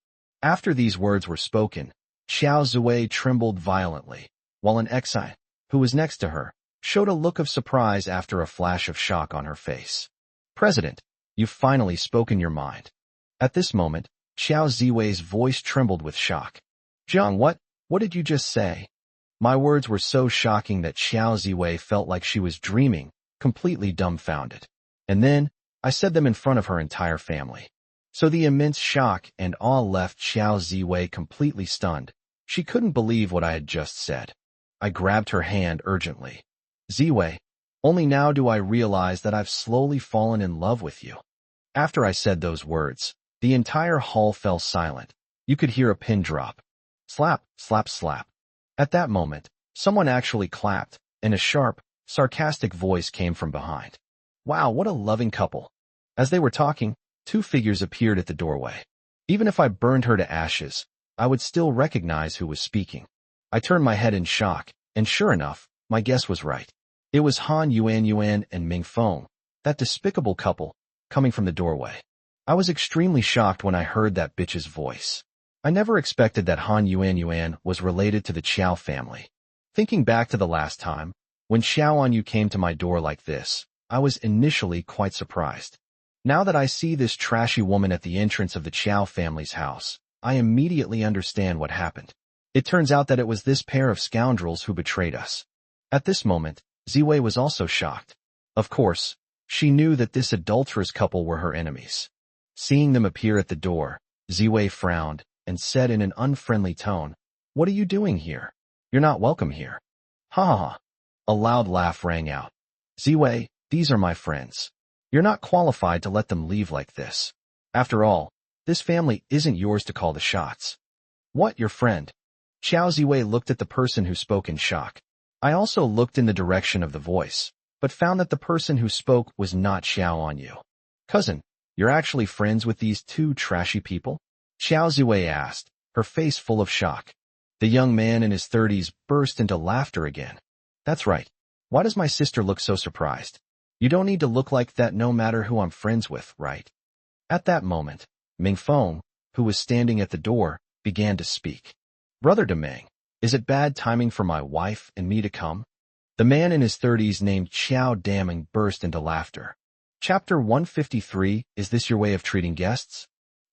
After these words were spoken, Xiao Ziwei trembled violently, while an Exai, who was next to her, showed a look of surprise after a flash of shock on her face. President, you've finally spoken your mind. At this moment, Xiao Ziwei's voice trembled with shock. Zhang, what did you just say? My words were so shocking that Xiao Ziwei felt like she was dreaming, completely dumbfounded. And then, I said them in front of her entire family. So the immense shock and awe left Xiao Ziwei completely stunned. She couldn't believe what I had just said. I grabbed her hand urgently. Ziwei, only now do I realize that I've slowly fallen in love with you. After I said those words, the entire hall fell silent. You could hear a pin drop. Slap, slap, slap. At that moment, someone actually clapped, and a sharp, sarcastic voice came from behind. Wow, what a loving couple. As they were talking, two figures appeared at the doorway. Even if I burned her to ashes, I would still recognize who was speaking. I turned my head in shock, and sure enough, my guess was right. It was Han Yuan and Ming Feng, that despicable couple, coming from the doorway. I was extremely shocked when I heard that bitch's voice. I never expected that Han Yuan was related to the Qiao family. Thinking back to the last time, when Xiao Anyu came to my door like this, I was initially quite surprised. Now that I see this trashy woman at the entrance of the Qiao family's house, I immediately understand what happened. It turns out that it was this pair of scoundrels who betrayed us. At this moment, Ziwei was also shocked. Of course, she knew that this adulterous couple were her enemies. Seeing them appear at the door, Ziwei frowned and said in an unfriendly tone, "What are you doing here? You're not welcome here." Ha ha ha. A loud laugh rang out. "Ziwei, these are my friends. You're not qualified to let them leave like this. After all, this family isn't yours to call the shots." "What, your friend?" Xiao Ziwei looked at the person who spoke in shock. I also looked in the direction of the voice, but found that the person who spoke was not Xiao Anyu. "Cousin, you're actually friends with these two trashy people?" Xiao Ziwei asked, her face full of shock. The young man in his 30s burst into laughter again. "That's right. Why does my sister look so surprised? You don't need to look like that no matter who I'm friends with, right?" At that moment, Ming Feng, who was standing at the door, began to speak. "Brother Demeng, is it bad timing for my wife and me to come?" The man in his 30s named Xiao Daming burst into laughter. Chapter 153, Is This Your Way of Treating Guests?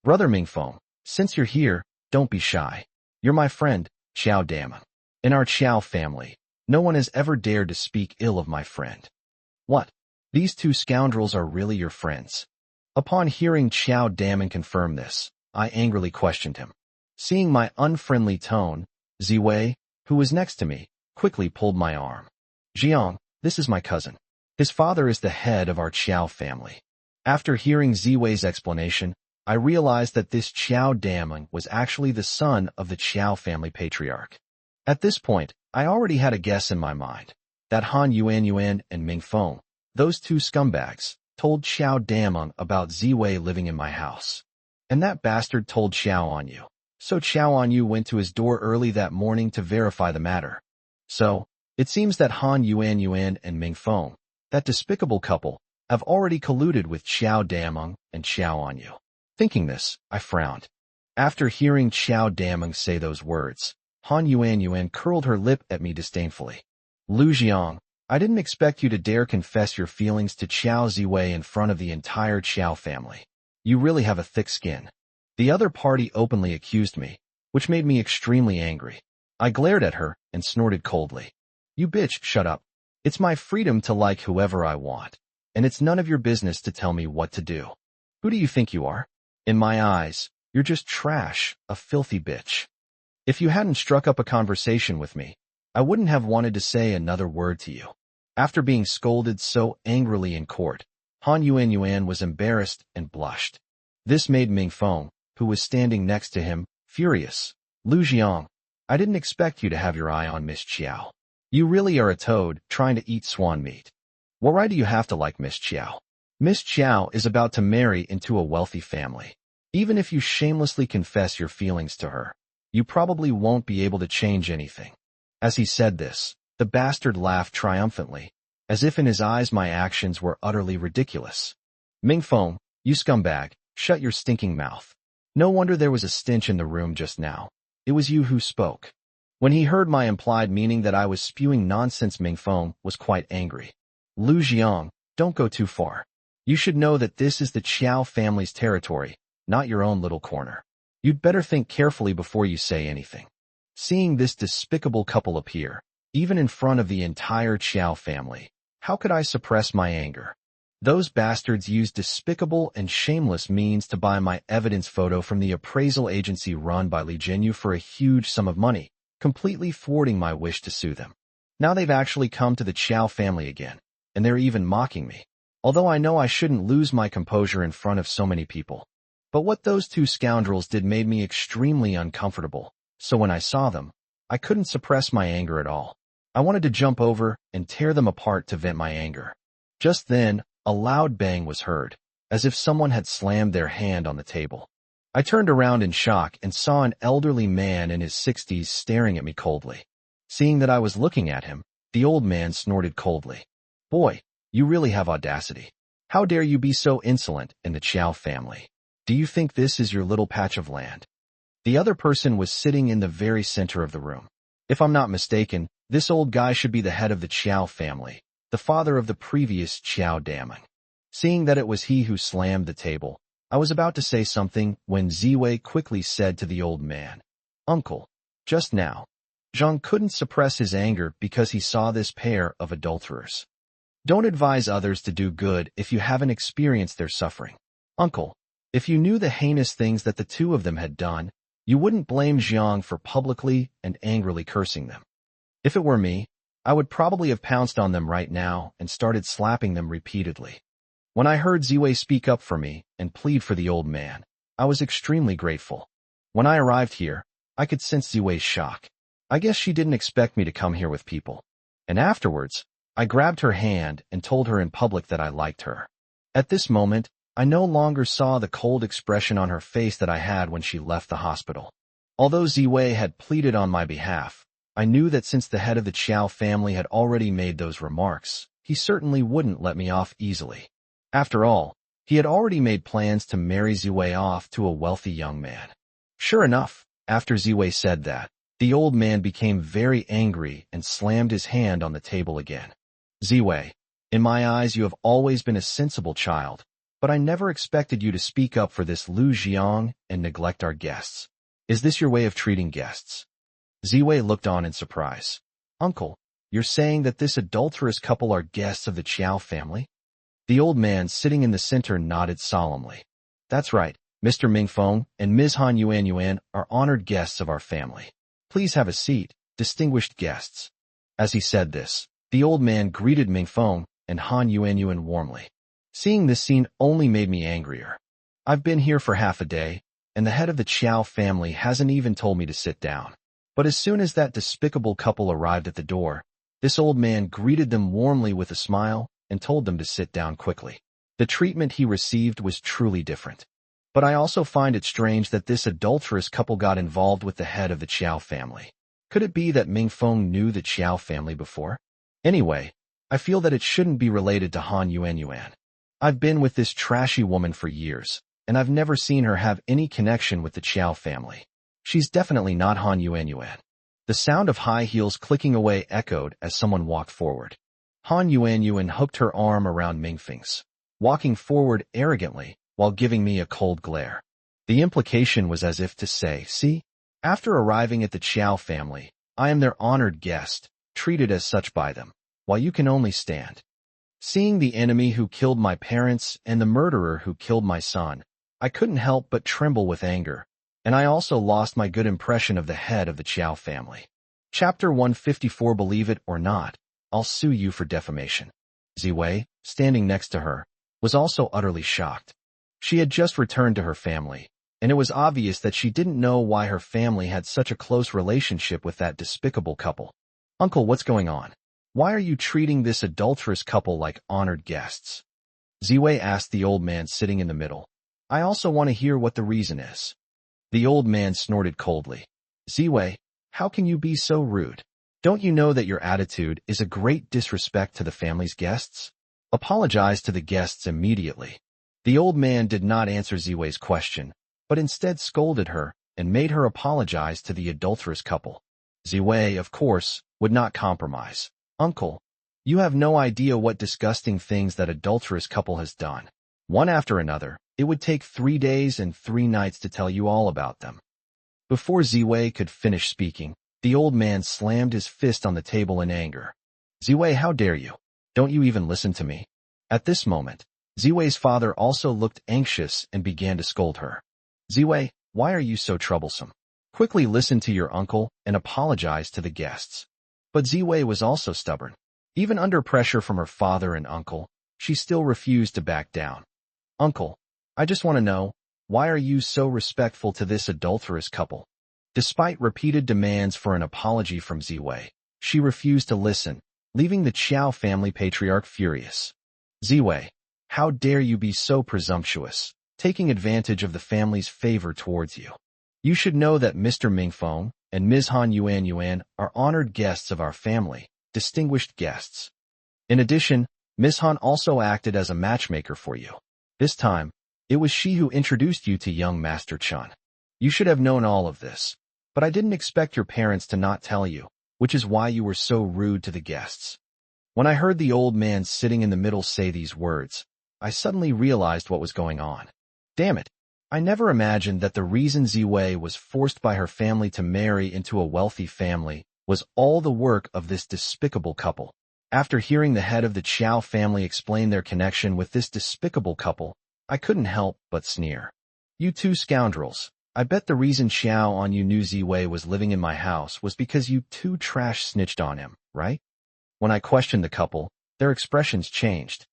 "Brother Ming Feng, since you're here, don't be shy. You're my friend, Xiao Daming. In our Qiao family, no one has ever dared to speak ill of my friend." "What? These two scoundrels are really your friends?" Upon hearing Xiao Daming confirm this, I angrily questioned him. Seeing my unfriendly tone, Ziwei, who was next to me, quickly pulled my arm. "Jiang, this is my cousin. His father is the head of our Qiao family." After hearing Ziwei's explanation, I realized that this Qiao Daming was actually the son of the Qiao family patriarch. At this point, I already had a guess in my mind, that Han Yuan and Ming Feng, those two scumbags, told Xiao Daming about Ziwei living in my house. And that bastard told Xiao Anyu. So Xiao Anyu went to his door early that morning to verify the matter. So, it seems that Han Yuan and Ming Feng, that despicable couple, have already colluded with Xiao Daming and Xiao Anyu. Thinking this, I frowned. After hearing Xiao Daming say those words, Han Yuan curled her lip at me disdainfully. "Lu Jiang, I didn't expect you to dare confess your feelings to Qiao Ziwei in front of the entire Qiao family. You really have a thick skin." The other party openly accused me, which made me extremely angry. I glared at her and snorted coldly. "You bitch, shut up. It's my freedom to like whoever I want, and it's none of your business to tell me what to do. Who do you think you are? In my eyes, you're just trash, a filthy bitch. If you hadn't struck up a conversation with me, I wouldn't have wanted to say another word to you." After being scolded so angrily in court, Han Yuan was embarrassed and blushed. This made Ming Feng, who was standing next to him, furious. "Lu Jiang, I didn't expect you to have your eye on Miss Qiao. You really are a toad trying to eat swan meat. What right do you have to like Miss Qiao? Miss Qiao is about to marry into a wealthy family. Even if you shamelessly confess your feelings to her, you probably won't be able to change anything." As he said this, the bastard laughed triumphantly, as if in his eyes my actions were utterly ridiculous. "Ming Feng, you scumbag, shut your stinking mouth. No wonder there was a stench in the room just now. It was you who spoke." When he heard my implied meaning that I was spewing nonsense, Ming Feng was quite angry. "Lu Jiang, don't go too far. You should know that this is the Qiao family's territory, not your own little corner. You'd better think carefully before you say anything." Seeing this despicable couple appear, even in front of the entire Qiao family, how could I suppress my anger? Those bastards used despicable and shameless means to buy my evidence photo from the appraisal agency run by Li Jinyu for a huge sum of money, completely thwarting my wish to sue them. Now they've actually come to the Qiao family again, and they're even mocking me. Although I know I shouldn't lose my composure in front of so many people. But what those two scoundrels did made me extremely uncomfortable, so when I saw them, I couldn't suppress my anger at all. I wanted to jump over and tear them apart to vent my anger. Just then, a loud bang was heard, as if someone had slammed their hand on the table. I turned around in shock and saw an elderly man in his 60s staring at me coldly. Seeing that I was looking at him, the old man snorted coldly. "Boy, you really have audacity. How dare you be so insolent in the Chow family? Do you think this is your little patch of land?" The other person was sitting in the very center of the room. If I'm not mistaken, this old guy should be the head of the Chow family, the father of the previous Chow Daman. Seeing that it was he who slammed the table, I was about to say something when Ziwei quickly said to the old man, "Uncle, just now." Zhang couldn't suppress his anger because he saw this pair of adulterers. Don't advise others to do good if you haven't experienced their suffering. Uncle, if you knew the heinous things that the two of them had done, you wouldn't blame Zhang for publicly and angrily cursing them. If it were me, I would probably have pounced on them right now and started slapping them repeatedly. When I heard Ziwei speak up for me and plead for the old man, I was extremely grateful. When I arrived here, I could sense Ziwei's shock. I guess she didn't expect me to come here with people. And afterwards, I grabbed her hand and told her in public that I liked her. At this moment, I no longer saw the cold expression on her face that I had when she left the hospital. Although Ziwei had pleaded on my behalf, I knew that since the head of the Chow family had already made those remarks, he certainly wouldn't let me off easily. After all, he had already made plans to marry Ziwei off to a wealthy young man. Sure enough, after Ziwei said that, the old man became very angry and slammed his hand on the table again. "Ziwei, in my eyes you have always been a sensible child, but I never expected you to speak up for this Lu Jiang and neglect our guests. Is this your way of treating guests?" Ziwei looked on in surprise. "Uncle, you're saying that this adulterous couple are guests of the Chow family?" The old man sitting in the center nodded solemnly. "That's right, Mr. Mingfeng and Ms. Han Yuan are honored guests of our family. Please have a seat, distinguished guests." As he said this, the old man greeted Mingfeng and Han Yuan warmly. Seeing this scene only made me angrier. I've been here for half a day, and the head of the Chow family hasn't even told me to sit down. But as soon as that despicable couple arrived at the door, this old man greeted them warmly with a smile and told them to sit down quickly. The treatment he received was truly different. But I also find it strange that this adulterous couple got involved with the head of the Chow family. Could it be that Mingfeng knew the Chow family before? Anyway, I feel that it shouldn't be related to Han Yuan. I've been with this trashy woman for years, and I've never seen her have any connection with the Chow family. She's definitely not Han Yuan. The sound of high heels clicking away echoed as someone walked forward. Han Yuan hooked her arm around Mingfeng's, walking forward arrogantly while giving me a cold glare. The implication was as if to say, "See, after arriving at the Chow family, I am their honored guest, treated as such by them, while you can only stand." Seeing the enemy who killed my parents and the murderer who killed my son, I couldn't help but tremble with anger, and I also lost my good impression of the head of the Chow family. Chapter 154. Believe it or not, I'll sue you for defamation. Ziwei, standing next to her, was also utterly shocked. She had just returned to her family, and it was obvious that she didn't know why her family had such a close relationship with that despicable couple. "Uncle, what's going on? Why are you treating this adulterous couple like honored guests?" Ziwei asked the old man sitting in the middle. "I also want to hear what the reason is." The old man snorted coldly. "Ziwei, how can you be so rude? Don't you know that your attitude is a great disrespect to the family's guests? Apologize to the guests immediately." The old man did not answer Ziwei's question, but instead scolded her and made her apologize to the adulterous couple. Ziwei, of course, would not compromise. "Uncle, you have no idea what disgusting things that adulterous couple has done. One after another, it would take 3 days and 3 nights to tell you all about them." Before Ziwei could finish speaking, the old man slammed his fist on the table in anger. "Ziwei, how dare you? Don't you even listen to me?" At this moment, Ziwei's father also looked anxious and began to scold her. "Ziwei, why are you so troublesome? Quickly listen to your uncle and apologize to the guests." But Ziwei was also stubborn. Even under pressure from her father and uncle, she still refused to back down. "Uncle, I just want to know, Why are you so respectful to this adulterous couple? Despite repeated demands for an apology from Ziwei, she refused to listen, leaving the Qiao family patriarch furious. Ziwei, how dare you be so presumptuous, taking advantage of the family's favor towards you. You should know that Mr. Mingfeng and Ms. Han Yuan are honored guests of our family, distinguished guests. In addition, Ms. Han also acted as a matchmaker for you. This time, it was she who introduced you to young Master Chen. You should have known all of this, but I didn't expect your parents to not tell you, which is why you were so rude to the guests. When I heard the old man sitting in the middle say these words, I suddenly realized what was going on. Damn it, I never imagined that the reason Ziwei was forced by her family to marry into a wealthy family was all the work of this despicable couple. After hearing the head of the Qiao family explain their connection with this despicable couple, I couldn't help but sneer. You two scoundrels, I bet the reason Xiao on you knew Ziwei was living in my house was because you two trash snitched on him, right? When I questioned the couple, their expressions changed.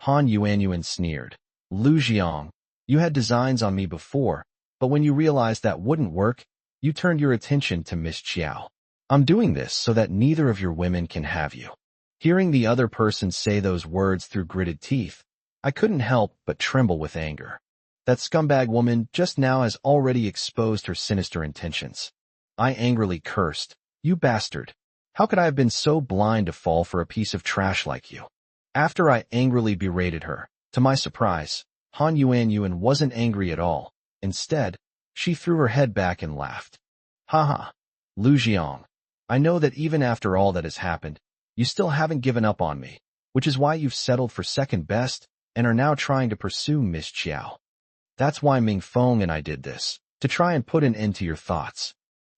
Han Yuanyuan sneered. Lu Jiang, you had designs on me before, but when you realized that wouldn't work, you turned your attention to Miss Qiao. I'm doing this so that neither of your women can have you. Hearing the other person say those words through gritted teeth, I couldn't help but tremble with anger. That scumbag woman just now has already exposed her sinister intentions. I angrily cursed. You bastard. How could I have been so blind to fall for a piece of trash like you? After I angrily berated her, to my surprise, Han Yuanyuan wasn't angry at all. Instead, she threw her head back and laughed. Haha. Lu Jiang, I know that even after all that has happened, you still haven't given up on me, which is why you've settled for second best and are now trying to pursue Miss Qiao. That's why Ming Feng and I did this, to try and put an end to your thoughts.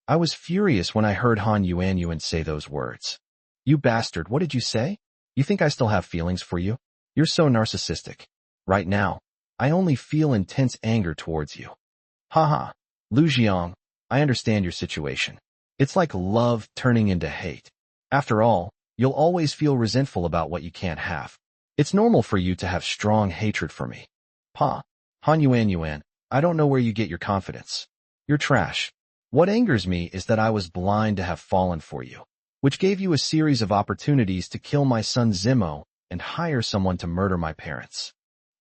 I was furious when I heard Han Yuanyuan say those words. You bastard, what did you say? You think I still have feelings for you? You're so narcissistic. Right now, I only feel intense anger towards you. Haha. Lu Jiang, I understand your situation. It's like love turning into hate. After all, you'll always feel resentful about what you can't have. It's normal for you to have strong hatred for me. Han Yuanyuan, I don't know where you get your confidence. You're trash. What angers me is that I was blind to have fallen for you, which gave you a series of opportunities to kill my son Zimo and hire someone to murder my parents.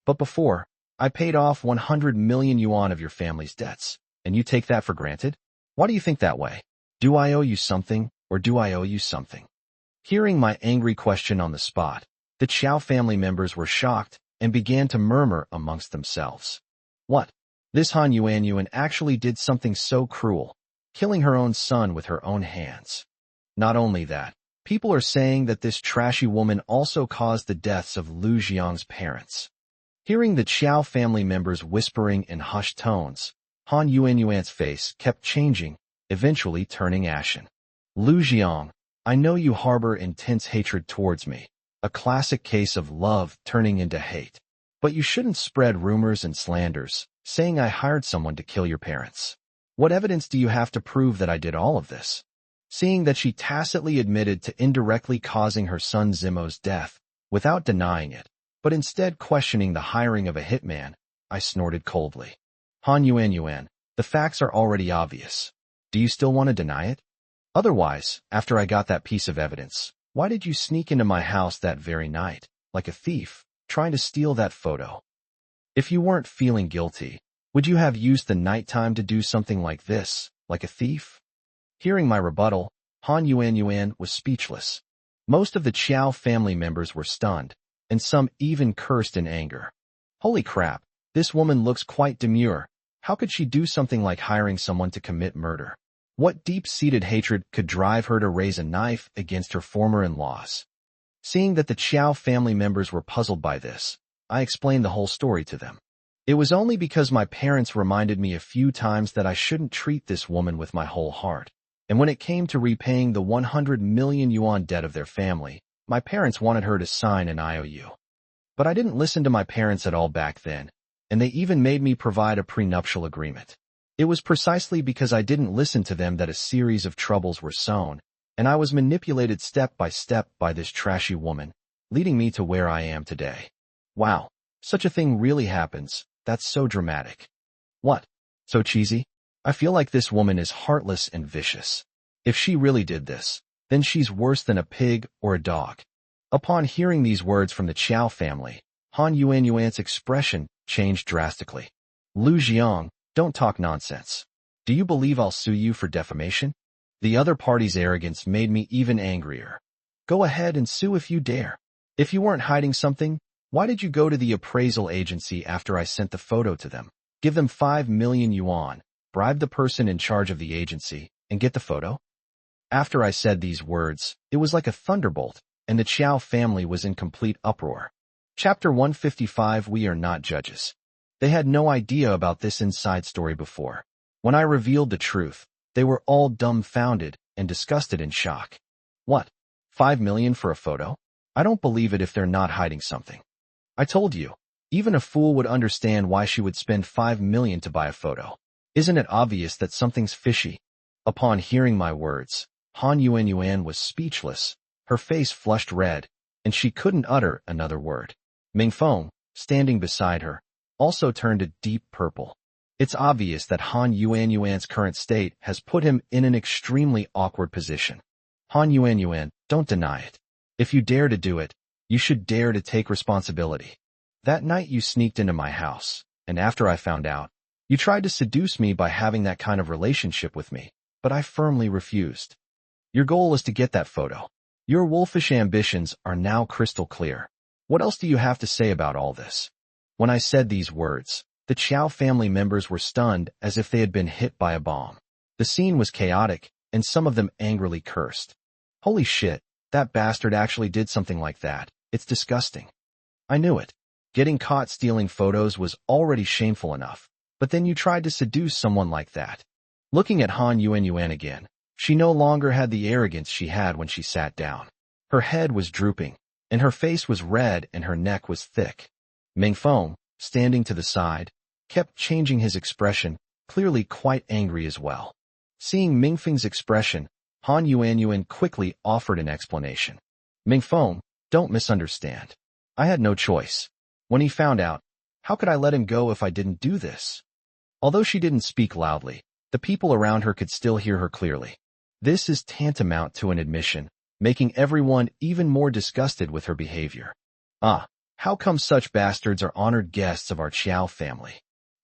But before, I paid off 100 million yuan of your family's debts, and you take that for granted? Why do you think that way? Do I owe you something, or do I owe you something? Hearing my angry question on the spot, the Qiao family members were shocked and began to murmur amongst themselves. What? This Han Yuanyuan actually did something so cruel, killing her own son with her own hands. Not only that, people are saying that this trashy woman also caused the deaths of Lu Jiang's parents. Hearing the Qiao family members whispering in hushed tones, Han Yuanyuan's face kept changing, eventually turning ashen. Lu Jiang, I know you harbor intense hatred towards me, a classic case of love turning into hate. But you shouldn't spread rumors and slanders, saying I hired someone to kill your parents. What evidence do you have to prove that I did all of this? Seeing that she tacitly admitted to indirectly causing her son Zimo's death, without denying it, but instead questioning the hiring of a hitman, I snorted coldly. Han Yuanyuan, the facts are already obvious. Do you still want to deny it? Otherwise, after I got that piece of evidence, why did you sneak into my house that very night, like a thief, trying to steal that photo? If you weren't feeling guilty, would you have used the nighttime to do something like this, like a thief? Hearing my rebuttal, Han Yuanyuan was speechless. Most of the Qiao family members were stunned, and some even cursed in anger. Holy crap, this woman looks quite demure. How could she do something like hiring someone to commit murder? What deep-seated hatred could drive her to raise a knife against her former in-laws? Seeing that the Qiao family members were puzzled by this, I explained the whole story to them. It was only because my parents reminded me a few times that I shouldn't treat this woman with my whole heart. And when it came to repaying the 100 million yuan debt of their family, my parents wanted her to sign an IOU. But I didn't listen to my parents at all back then, and they even made me provide a prenuptial agreement. It was precisely because I didn't listen to them that a series of troubles were sown, and I was manipulated step by step by this trashy woman, leading me to where I am today. Wow, such a thing really happens. That's so dramatic. What? So cheesy? I feel like this woman is heartless and vicious. If she really did this, then she's worse than a pig or a dog. Upon hearing these words from the Chow family, Han Yuanyuan's expression changed drastically. Lu Jiang, don't talk nonsense. Do you believe I'll sue you for defamation? The other party's arrogance made me even angrier. Go ahead and sue if you dare. If you weren't hiding something, why did you go to the appraisal agency after I sent the photo to them? Give them 5 million yuan, bribe the person in charge of the agency, and get the photo? After I said these words, it was like a thunderbolt, and the Chow family was in complete uproar. Chapter 155. We are not judges. They had no idea about this inside story before. When I revealed the truth, they were all dumbfounded and disgusted in shock. What? 5 million for a photo? I don't believe it if they're not hiding something. I told you, even a fool would understand why she would spend 5 million to buy a photo. Isn't it obvious that something's fishy? Upon hearing my words, Han Yuanyuan was speechless. Her face flushed red, and she couldn't utter another word. Mingfeng, standing beside her, also turned a deep purple. It's obvious that Han Yuanyuan's current state has put him in an extremely awkward position. Han Yuanyuan, don't deny it. If you dare to do it, you should dare to take responsibility. That night you sneaked into my house, and after I found out, you tried to seduce me by having that kind of relationship with me, but I firmly refused. Your goal is to get that photo. Your wolfish ambitions are now crystal clear. What else do you have to say about all this? When I said these words, the Chow family members were stunned as if they had been hit by a bomb. The scene was chaotic, and some of them angrily cursed. Holy shit, that bastard actually did something like that. It's disgusting. I knew it. Getting caught stealing photos was already shameful enough, but then you tried to seduce someone like that. Looking at Han Yuanyuan again, she no longer had the arrogance she had when she sat down. Her head was drooping, and her face was red and her neck was thick. Mingfeng, standing to the side, kept changing his expression, clearly quite angry as well. Seeing Mingfeng's expression, Han Yuanyuan quickly offered an explanation. Mingfeng, don't misunderstand. I had no choice. When he found out, how could I let him go if I didn't do this? Although she didn't speak loudly, the people around her could still hear her clearly. This is tantamount to an admission, making everyone even more disgusted with her behavior. How come such bastards are honored guests of our Chow family?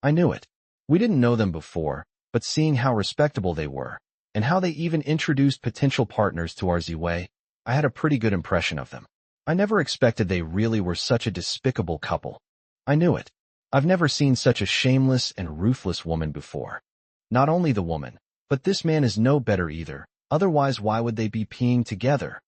I knew it. We didn't know them before, but seeing how respectable they were, and how they even introduced potential partners to our Ziwei, I had a pretty good impression of them. I never expected they really were such a despicable couple. I knew it. I've never seen such a shameless and ruthless woman before. Not only the woman, but this man is no better either, otherwise why would they be peeing together?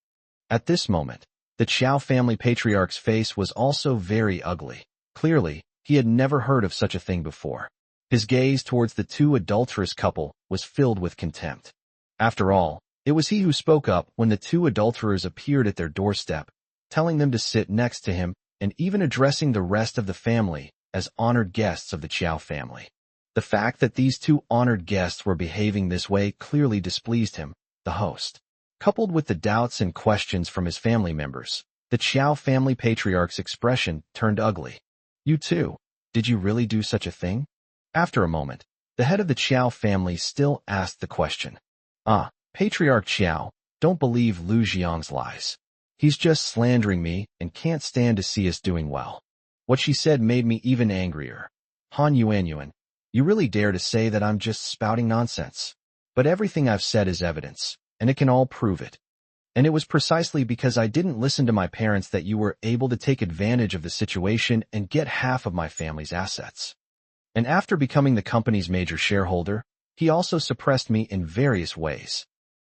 At this moment, the Chow family patriarch's face was also very ugly. Clearly, he had never heard of such a thing before. His gaze towards the two adulterous couple was filled with contempt. After all, it was he who spoke up when the two adulterers appeared at their doorstep, telling them to sit next to him and even addressing the rest of the family as honored guests of the Chow family. The fact that these two honored guests were behaving this way clearly displeased him, the host. Coupled with the doubts and questions from his family members, the Chow family patriarch's expression turned ugly. You too, did you really do such a thing? After a moment, the head of the Chow family still asked the question. Patriarch Chow, don't believe Lu Jiang's lies. He's just slandering me and can't stand to see us doing well. What she said made me even angrier. Han Yuanyuan, you really dare to say that I'm just spouting nonsense. But everything I've said is evidence, and it can all prove it. And it was precisely because I didn't listen to my parents that you were able to take advantage of the situation and get half of my family's assets. And after becoming the company's major shareholder, he also suppressed me in various ways.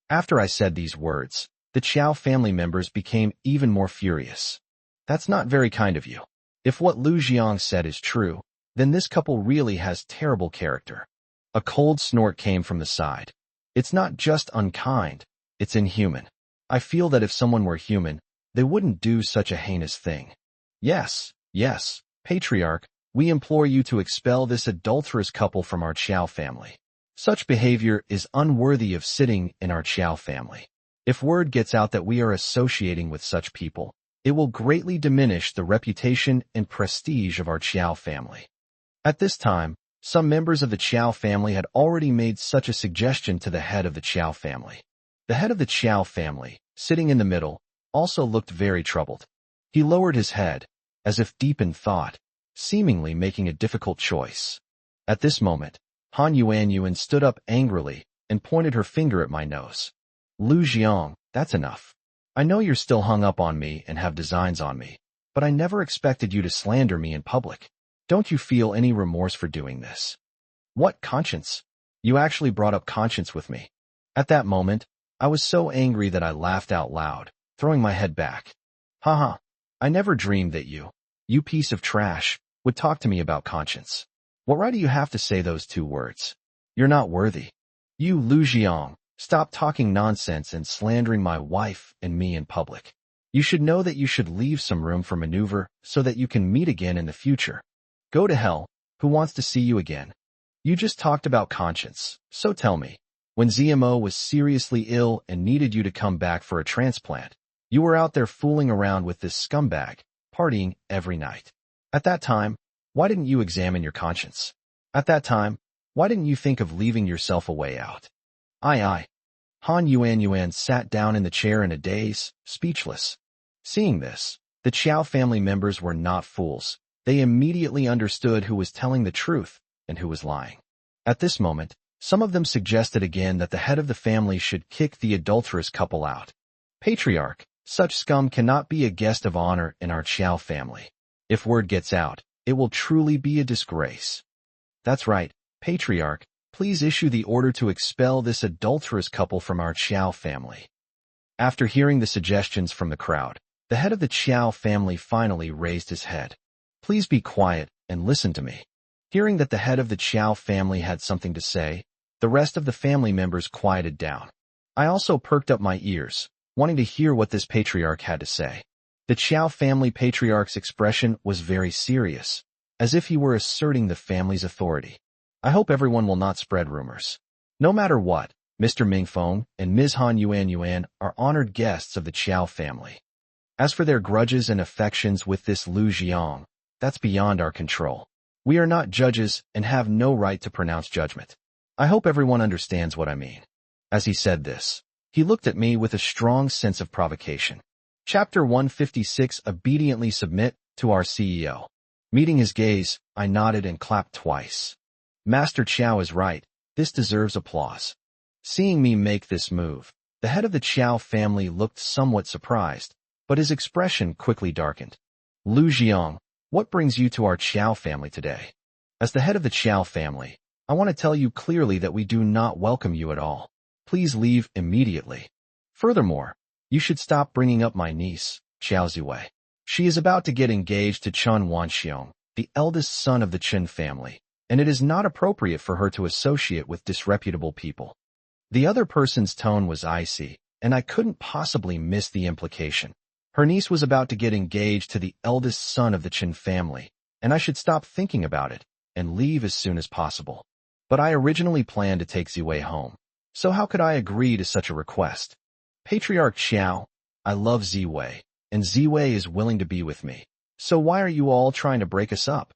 After I said these words, the Chow family members became even more furious. That's not very kind of you. If what Lu Jiang said is true, then this couple really has terrible character. A cold snort came from the side. It's not just unkind, it's inhuman. I feel that if someone were human, they wouldn't do such a heinous thing. Yes, Patriarch, we implore you to expel this adulterous couple from our Chow family. Such behavior is unworthy of sitting in our Chow family. If word gets out that we are associating with such people, it will greatly diminish the reputation and prestige of our Chow family. At this time, Some members of the Qiao family had already made such a suggestion to the head of the Qiao family. The head of the Qiao family, sitting in the middle, also looked very troubled. He lowered his head, as if deep in thought, seemingly making a difficult choice. At this moment, Han Yuanyuan stood up angrily and pointed her finger at my nose. Lu Jiang, that's enough. I know you're still hung up on me and have designs on me, but I never expected you to slander me in public. Don't you feel any remorse for doing this? What conscience? You actually brought up conscience with me. At that moment, I was so angry that I laughed out loud, throwing my head back. Haha, I never dreamed that you piece of trash, would talk to me about conscience. What right do you have to say those two words? You're not worthy. You Lu Jiang, stop talking nonsense and slandering my wife and me in public. You should know that you should leave some room for maneuver so that you can meet again in the future. Go to hell, who wants to see you again? You just talked about conscience, so tell me, when ZMO was seriously ill and needed you to come back for a transplant, you were out there fooling around with this scumbag, partying every night. At that time, why didn't you examine your conscience? At that time, why didn't you think of leaving yourself a way out? Aye. Han Yuanyuan sat down in the chair in a daze, speechless. Seeing this, the Qiao family members were not fools. They immediately understood who was telling the truth and who was lying. At this moment, some of them suggested again that the head of the family should kick the adulterous couple out. Patriarch, such scum cannot be a guest of honor in our Qiao family. If word gets out, it will truly be a disgrace. That's right, Patriarch, please issue the order to expel this adulterous couple from our Qiao family. After hearing the suggestions from the crowd, the head of the Qiao family finally raised his head. Please be quiet and listen to me. Hearing that the head of the Qiao family had something to say, the rest of the family members quieted down. I also perked up my ears, wanting to hear what this patriarch had to say. The Qiao family patriarch's expression was very serious, as if he were asserting the family's authority. I hope everyone will not spread rumors. No matter what, Mr. Mingfeng and Ms. Han Yuanyuan are honored guests of the Qiao family. As for their grudges and affections with this Lu Jiang, that's beyond our control. We are not judges and have no right to pronounce judgment. I hope everyone understands what I mean. As he said this, he looked at me with a strong sense of provocation. Chapter 156 Obediently submit to our CEO. Meeting his gaze, I nodded and clapped twice. Master Qiao is right, this deserves applause. Seeing me make this move, the head of the Qiao family looked somewhat surprised, but his expression quickly darkened. Lu Jiang, what brings you to our Qiao family today? As the head of the Qiao family, I want to tell you clearly that we do not welcome you at all. Please leave immediately. Furthermore, you should stop bringing up my niece, Qiao Ziwei. She is about to get engaged to Chun Wanxiong, the eldest son of the Chen family, and it is not appropriate for her to associate with disreputable people. The other person's tone was icy, and I couldn't possibly miss the implication. Her niece was about to get engaged to the eldest son of the Chen family, and I should stop thinking about it and leave as soon as possible. But I originally planned to take Ziwei home, so how could I agree to such a request? Patriarch Qiao, I love Ziwei, and Ziwei is willing to be with me. So why are you all trying to break us up?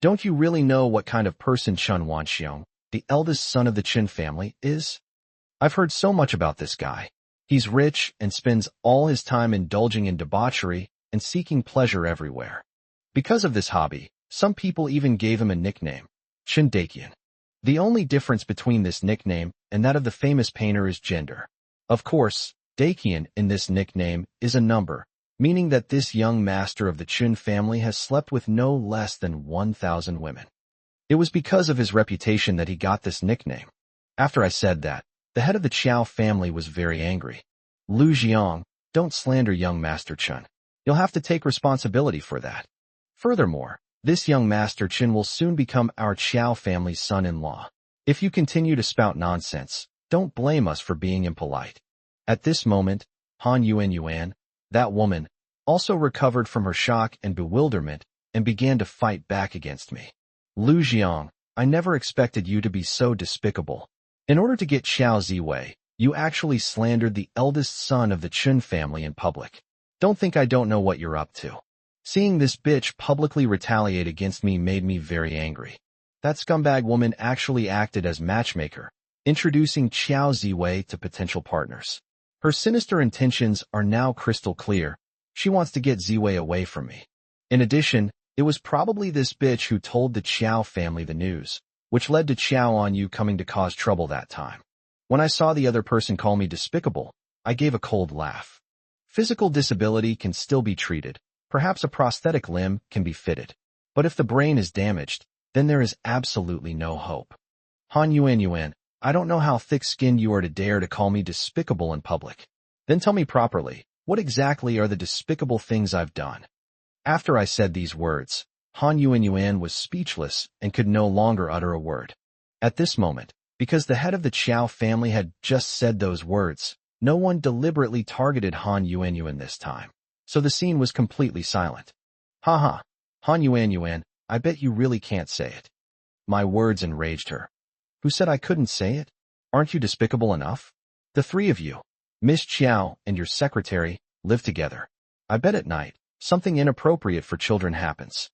Don't you really know what kind of person Chun Wanxiong, the eldest son of the Chen family, is? I've heard so much about this guy. He's rich and spends all his time indulging in debauchery and seeking pleasure everywhere. Because of this hobby, some people even gave him a nickname, Chen Daqian. The only difference between this nickname and that of the famous painter is gender. Of course, Daqian in this nickname is a number, meaning that this young master of the Chun family has slept with no less than 1,000 women. It was because of his reputation that he got this nickname. After I said that, the head of the Qiao family was very angry. Lu Jiang, don't slander young Master Chen. You'll have to take responsibility for that. Furthermore, this young Master Chen will soon become our Qiao family's son-in-law. If you continue to spout nonsense, don't blame us for being impolite. At this moment, Han Yuanyuan, that woman, also recovered from her shock and bewilderment and began to fight back against me. Lu Jiang, I never expected you to be so despicable. In order to get Qiao Ziwei, you actually slandered the eldest son of the Chen family in public. Don't think I don't know what you're up to. Seeing this bitch publicly retaliate against me made me very angry. That scumbag woman actually acted as matchmaker, introducing Qiao Ziwei to potential partners. Her sinister intentions are now crystal clear. She wants to get Ziwei away from me. In addition, it was probably this bitch who told the Qiao family the news, which led to Qiao Onyu coming to cause trouble that time. When I saw the other person call me despicable, I gave a cold laugh. Physical disability can still be treated. Perhaps a prosthetic limb can be fitted. But if the brain is damaged, then there is absolutely no hope. Han Yuan, I don't know how thick-skinned you are to dare to call me despicable in public. Then tell me properly, what exactly are the despicable things I've done? After I said these words, Han Yuan was speechless and could no longer utter a word. At this moment, because the head of the Qiao family had just said those words, no one deliberately targeted Han Yuan this time. So the scene was completely silent. Haha, Han Yuan, I bet you really can't say it. My words enraged her. Who said I couldn't say it? Aren't you despicable enough? The three of you, Miss Qiao and your secretary, live together. I bet at night, something inappropriate for children happens.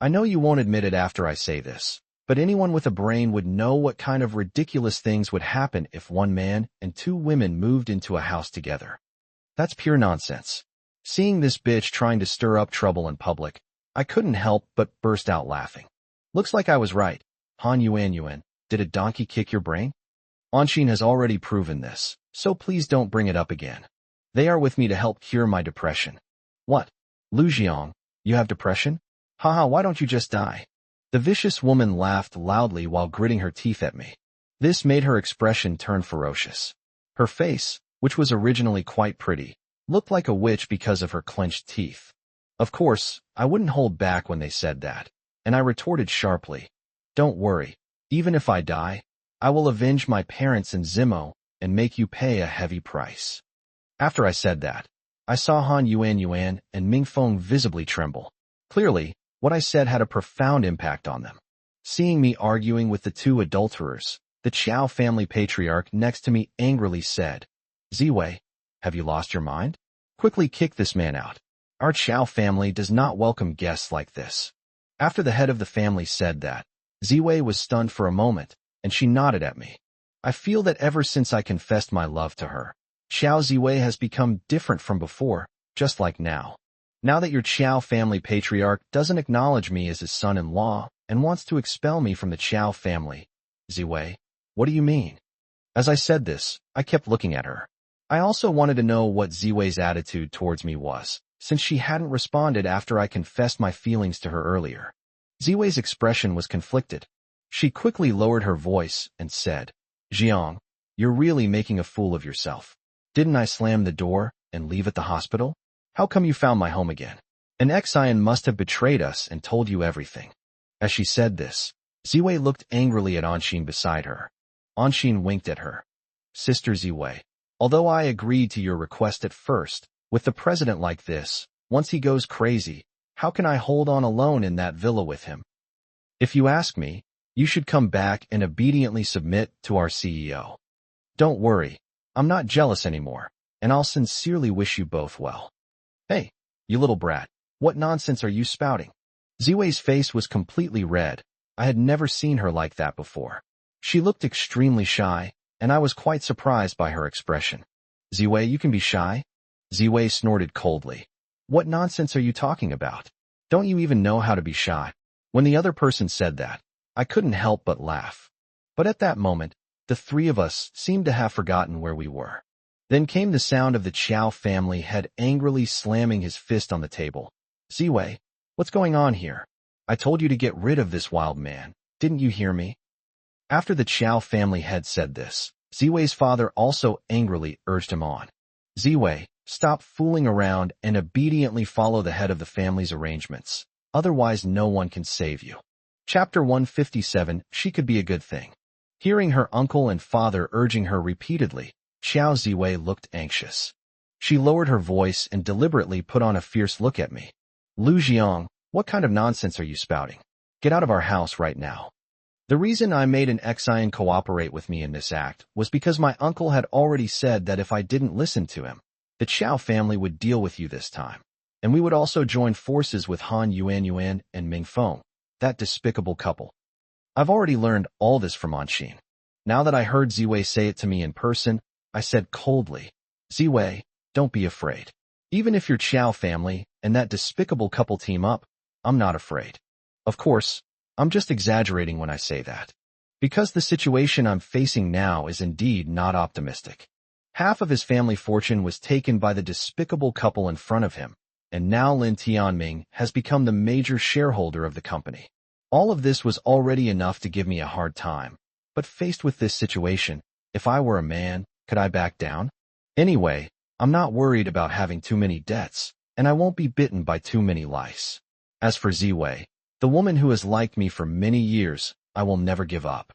I know you won't admit it after I say this, but anyone with a brain would know what kind of ridiculous things would happen if one man and two women moved into a house together. That's pure nonsense. Seeing this bitch trying to stir up trouble in public, I couldn't help but burst out laughing. Looks like I was right. Han Yuan, did a donkey kick your brain? Anshin has already proven this, so please don't bring it up again. They are with me to help cure my depression. What? Lu Jiang, you have depression? Haha, why don't you just die? The vicious woman laughed loudly while gritting her teeth at me. This made her expression turn ferocious. Her face, which was originally quite pretty, looked like a witch because of her clenched teeth. Of course, I wouldn't hold back when they said that, and I retorted sharply, don't worry, even if I die, I will avenge my parents and Zimo and make you pay a heavy price. After I said that, I saw Han Yuan and Ming Feng visibly tremble. Clearly, what I said had a profound impact on them. Seeing me arguing with the two adulterers, the Qiao family patriarch next to me angrily said, Ziwei, have you lost your mind? Quickly kick this man out. Our Qiao family does not welcome guests like this. After the head of the family said that, Ziwei was stunned for a moment, and she nodded at me. I feel that ever since I confessed my love to her, Xiao Ziwei has become different from before, just like now. Now that your Qiao family patriarch doesn't acknowledge me as his son-in-law and wants to expel me from the Qiao family. Ziwei, what do you mean? As I said this, I kept looking at her. I also wanted to know what Ziwei's attitude towards me was, since she hadn't responded after I confessed my feelings to her earlier. Ziwei's expression was conflicted. She quickly lowered her voice and said, Jiang, you're really making a fool of yourself. Didn't I slam the door and leave at the hospital? How come you found my home again? An Xian must have betrayed us and told you everything. As she said this, Ziwei looked angrily at Anshin beside her. Anshin winked at her. Sister Ziwei, although I agreed to your request at first, with the president like this, once he goes crazy, how can I hold on alone in that villa with him? If you ask me, you should come back and obediently submit to our CEO. Don't worry, I'm not jealous anymore, and I'll sincerely wish you both well. Hey, you little brat, what nonsense are you spouting? Ziwei's face was completely red. I had never seen her like that before. She looked extremely shy, and I was quite surprised by her expression. Ziwei, you can be shy? Ziwei snorted coldly. What nonsense are you talking about? Don't you even know how to be shy? When the other person said that, I couldn't help but laugh. But at that moment, the three of us seemed to have forgotten where we were. Then came the sound of the Qiao family head angrily slamming his fist on the table. Ziwei, what's going on here? I told you to get rid of this wild man. Didn't you hear me? After the Qiao family head said this, Ziwei's father also angrily urged him on. Ziwei, stop fooling around and obediently follow the head of the family's arrangements. Otherwise no one can save you. Chapter 157, She Could Be a Good Thing. Hearing her uncle and father urging her repeatedly, Xiao Ziwei looked anxious. She lowered her voice and deliberately put on a fierce look at me. Lu Jiang, what kind of nonsense are you spouting? Get out of our house right now. The reason I made an Xian cooperate with me in this act was because my uncle had already said that if I didn't listen to him, the Qiao family would deal with you this time, and we would also join forces with Han Yuan and Ming Feng, that despicable couple. I've already learned all this from Anshin. Now that I heard Ziwei say it to me in person, I said coldly, Ziwei, don't be afraid. Even if your Qiao family and that despicable couple team up, I'm not afraid. Of course, I'm just exaggerating when I say that. Because the situation I'm facing now is indeed not optimistic. Half of his family fortune was taken by the despicable couple in front of him, and now Lin Tianming has become the major shareholder of the company. All of this was already enough to give me a hard time, but faced with this situation, if I were a man, could I back down? Anyway, I'm not worried about having too many debts, and I won't be bitten by too many lice. As for Ziwei, the woman who has liked me for many years, I will never give up.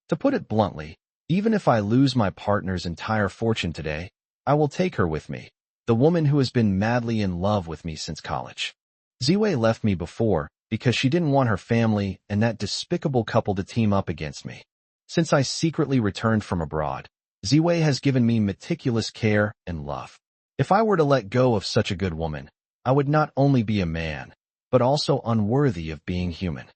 To put it bluntly, even if I lose my partner's entire fortune today, I will take her with me, the woman who has been madly in love with me since college. Ziwei left me before because she didn't want her family and that despicable couple to team up against me. Since I secretly returned from abroad, Ziwei has given me meticulous care and love. If I were to let go of such a good woman, I would not only be a man, but also unworthy of being human.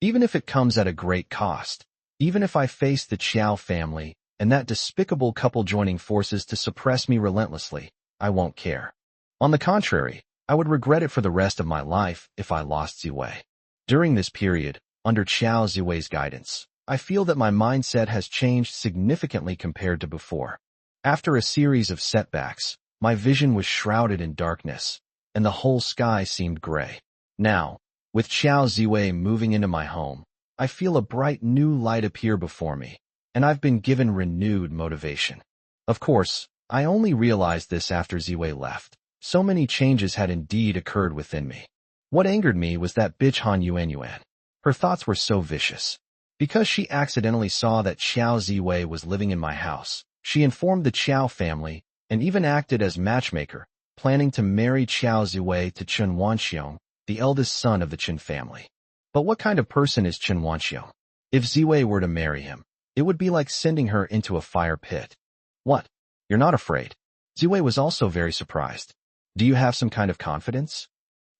Even if it comes at a great cost, even if I face the Qiao family and that despicable couple joining forces to suppress me relentlessly, I won't care. On the contrary, I would regret it for the rest of my life if I lost Ziwei. During this period, under Qiao Ziwei's guidance, I feel that my mindset has changed significantly compared to before. After a series of setbacks, my vision was shrouded in darkness, and the whole sky seemed gray. Now, with Qiao Ziwei moving into my home, I feel a bright new light appear before me, and I've been given renewed motivation. Of course, I only realized this after Ziwei left. So many changes had indeed occurred within me. What angered me was that bitch Han Yuanyuan. Her thoughts were so vicious. Because she accidentally saw that Qiao Ziwei was living in my house, she informed the Qiao family and even acted as matchmaker, planning to marry Qiao Ziwei to Chen Wanxiong, the eldest son of the Chen family. But what kind of person is Chen Wanxiong? If Ziwei were to marry him, it would be like sending her into a fire pit. What? You're not afraid? Ziwei was also very surprised. Do you have some kind of confidence?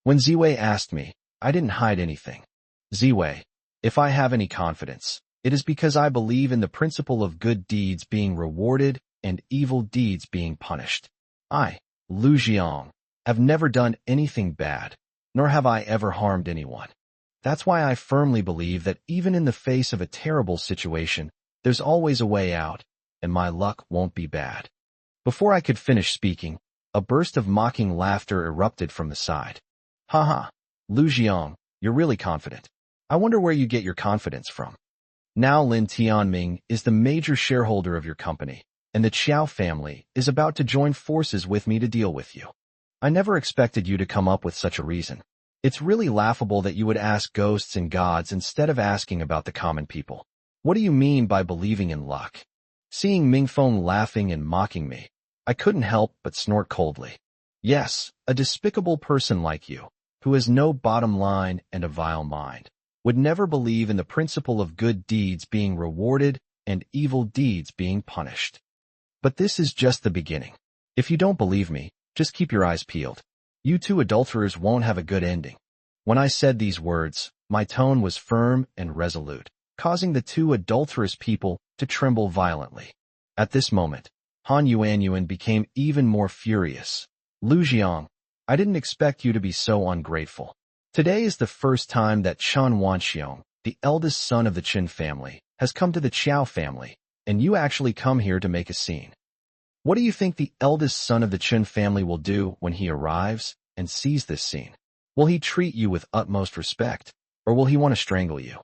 When Ziwei asked me, I didn't hide anything. Ziwei, if I have any confidence, it is because I believe in the principle of good deeds being rewarded and evil deeds being punished. I, Lu Jiang, have never done anything bad, nor have I ever harmed anyone. That's why I firmly believe that even in the face of a terrible situation, there's always a way out, and my luck won't be bad. Before I could finish speaking, a burst of mocking laughter erupted from the side. Haha, Lu Jiang, you're really confident. I wonder where you get your confidence from. Now Lin Tianming is the major shareholder of your company, and the Qiao family is about to join forces with me to deal with you. I never expected you to come up with such a reason. It's really laughable that you would ask ghosts and gods instead of asking about the common people. What do you mean by believing in luck? Seeing Mingfeng laughing and mocking me, I couldn't help but snort coldly. Yes, a despicable person like you, who has no bottom line and a vile mind, would never believe in the principle of good deeds being rewarded and evil deeds being punished. But this is just the beginning. If you don't believe me, just keep your eyes peeled. You two adulterers won't have a good ending. When I said these words, my tone was firm and resolute, causing the two adulterous people to tremble violently. At this moment, Han Yuanyuan became even more furious. Lu Jiang, I didn't expect you to be so ungrateful. Today is the first time that Chen Wanxiong, the eldest son of the Qin family, has come to the Qiao family, and you actually come here to make a scene. What do you think the eldest son of the Qin family will do when he arrives and sees this scene? Will he treat you with utmost respect, or will he want to strangle you?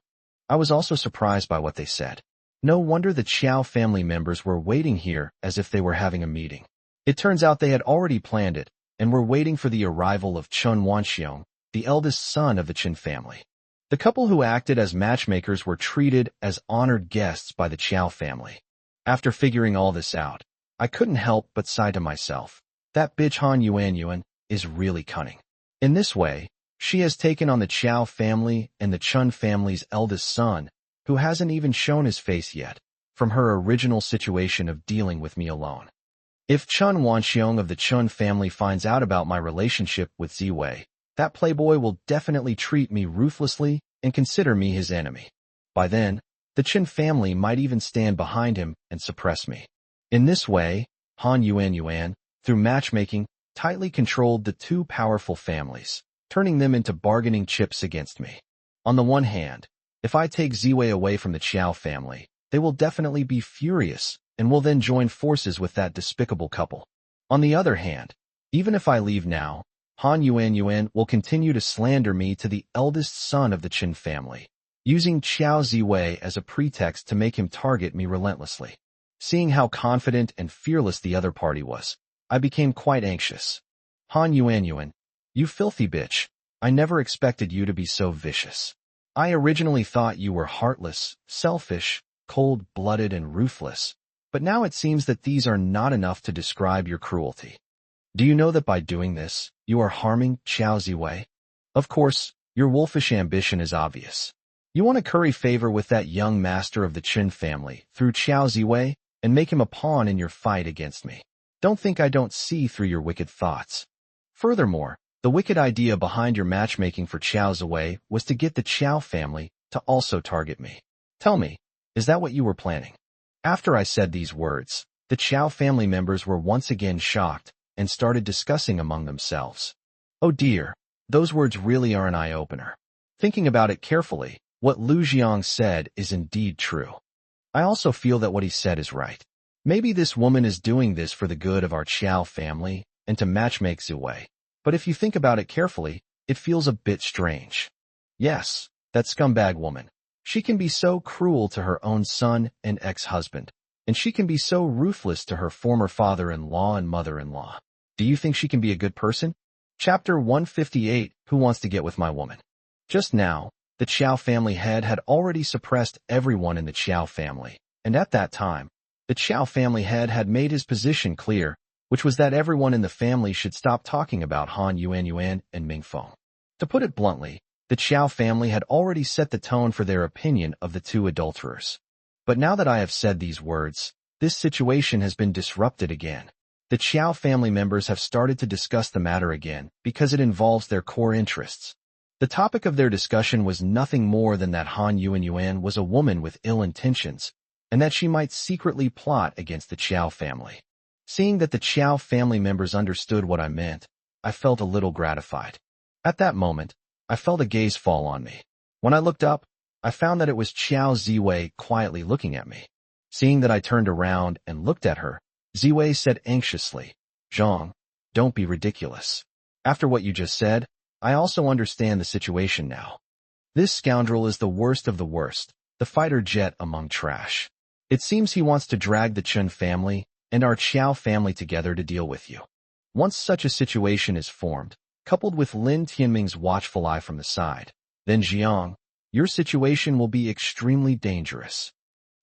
I was also surprised by what they said. No wonder the Qiao family members were waiting here as if they were having a meeting. It turns out they had already planned it, and were waiting for the arrival of Chen Wanxiong, the eldest son of the Qin family. The couple who acted as matchmakers were treated as honored guests by the Qiao family. After figuring all this out, I couldn't help but sigh to myself, that bitch Han Yuanyuan is really cunning. In this way, she has taken on the Qiao family and the Chun family's eldest son, who hasn't even shown his face yet, from her original situation of dealing with me alone. If Chen Wanxiong of the Chun family finds out about my relationship with Ziwei, that playboy will definitely treat me ruthlessly and consider me his enemy. By then, The Chen family might even stand behind him and suppress me. In this way, Han Yuan, through matchmaking, tightly controlled the two powerful families, turning them into bargaining chips against me. On the one hand, if I take Ziwei away from the Qiao family, they will definitely be furious and will then join forces with that despicable couple. On the other hand, even if I leave now, Han Yuan will continue to slander me to the eldest son of the Qin family, using Qiao Ziwei as a pretext to make him target me relentlessly. Seeing how confident and fearless the other party was, I became quite anxious. Han Yuan, you filthy bitch, I never expected you to be so vicious. I originally thought you were heartless, selfish, cold-blooded, and ruthless, but now it seems that these are not enough to describe your cruelty. Do you know that by doing this, you are harming Qiao Ziwei? Of course, your wolfish ambition is obvious. You want to curry favor with that young master of the Qin family through Qiao Ziwei and make him a pawn in your fight against me. Don't think I don't see through your wicked thoughts. Furthermore, the wicked idea behind your matchmaking for Qiao Ziwei was to get the Qiao family to also target me. Tell me, is that what you were planning? After I said these words, the Qiao family members were once again shocked and started discussing among themselves. Oh dear, those words really are an eye-opener. Thinking about it carefully, what Lu Jiang said is indeed true. I also feel that what he said is right. Maybe this woman is doing this for the good of our Qiao family and to matchmake Ziwei. But if you think about it carefully, it feels a bit strange. Yes, that scumbag woman. She can be so cruel to her own son and ex-husband, and she can be so ruthless to her former father-in-law and mother-in-law. Do you think she can be a good person? Chapter 158, Who Wants to Get with My Woman? Just now, the Qiao family head had already suppressed everyone in the Qiao family, and at that time, the Qiao family head had made his position clear, which was that everyone in the family should stop talking about Han Yuan and Ming Feng. To put it bluntly, the Qiao family had already set the tone for their opinion of the two adulterers. But now that I have said these words, this situation has been disrupted again. The Qiao family members have started to discuss the matter again because it involves their core interests. The topic of their discussion was nothing more than that Han Yuan was a woman with ill intentions, and that she might secretly plot against the Qiao family. Seeing that the Qiao family members understood what I meant, I felt a little gratified. At that moment, I felt a gaze fall on me. When I looked up, I found that it was Qiao Ziwei quietly looking at me. Seeing that I turned around and looked at her, Ziwei said anxiously, "Zhang, don't be ridiculous. After what you just said, I also understand the situation now. This scoundrel is the worst of the worst, the fighter jet among trash. It seems he wants to drag the Chen family and our Qiao family together to deal with you. Once such a situation is formed, coupled with Lin Tianming's watchful eye from the side, then Jiang, your situation will be extremely dangerous."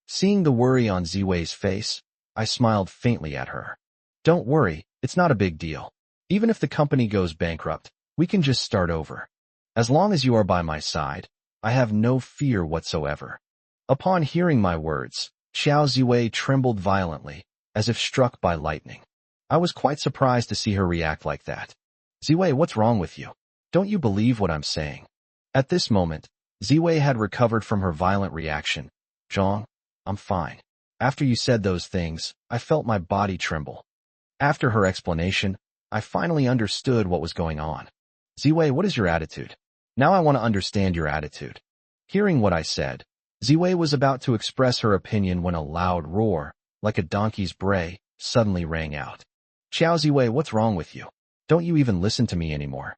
Seeing the worry on Ziwei's face, I smiled faintly at her. "Don't worry, it's not a big deal. Even if the company goes bankrupt, we can just start over. As long as you are by my side, I have no fear whatsoever." Upon hearing my words, Qiao Ziwei trembled violently, as if struck by lightning. I was quite surprised to see her react like that. "Ziwei, what's wrong with you? Don't you believe what I'm saying?" At this moment, Ziwei had recovered from her violent reaction. "Zhang, I'm fine. After you said those things, I felt my body tremble." After her explanation, I finally understood what was going on. "Ziwei, what is your attitude? Now I want to understand your attitude." Hearing what I said, Ziwei was about to express her opinion when a loud roar, like a donkey's bray, suddenly rang out. "Qiao Ziwei, what's wrong with you? Don't you even listen to me anymore?"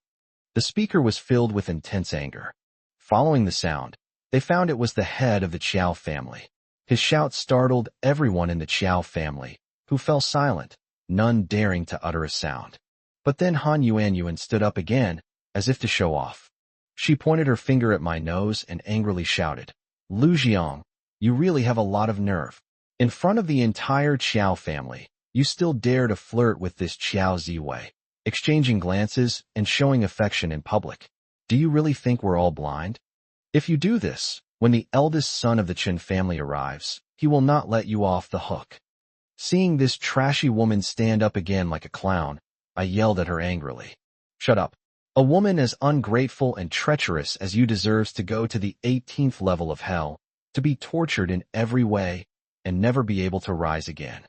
The speaker was filled with intense anger. Following the sound, they found it was the head of the Qiao family. His shout startled everyone in the Qiao family, who fell silent, none daring to utter a sound. But then Han Yuan stood up again, as if to show off. She pointed her finger at my nose and angrily shouted, "Lu Jiang, you really have a lot of nerve. In front of the entire Qiao family, you still dare to flirt with this Qiao Ziwei, exchanging glances and showing affection in public. Do you really think we're all blind? If you do this, when the eldest son of the Chen family arrives, he will not let you off the hook." Seeing this trashy woman stand up again like a clown, I yelled at her angrily. "Shut up. A woman as ungrateful and treacherous as you deserves to go to the 18th level of hell, to be tortured in every way, and never be able to rise again.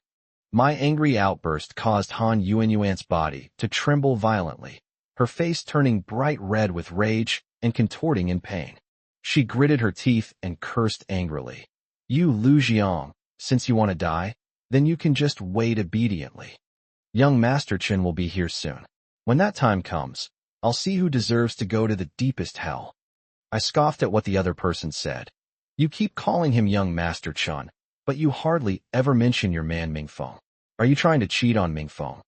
My angry outburst caused Han Yuanyuan's body to tremble violently, her face turning bright red with rage and contorting in pain. She gritted her teeth and cursed angrily. You Lu Jiang, since you want to die, then you can just wait obediently. Young Master Chen will be here soon. When that time comes, I'll see who deserves to go to the deepest hell. I scoffed at what the other person said. You keep calling him young Master Chen, but you hardly ever mention your man Mingfeng. Are you trying to cheat on Mingfeng?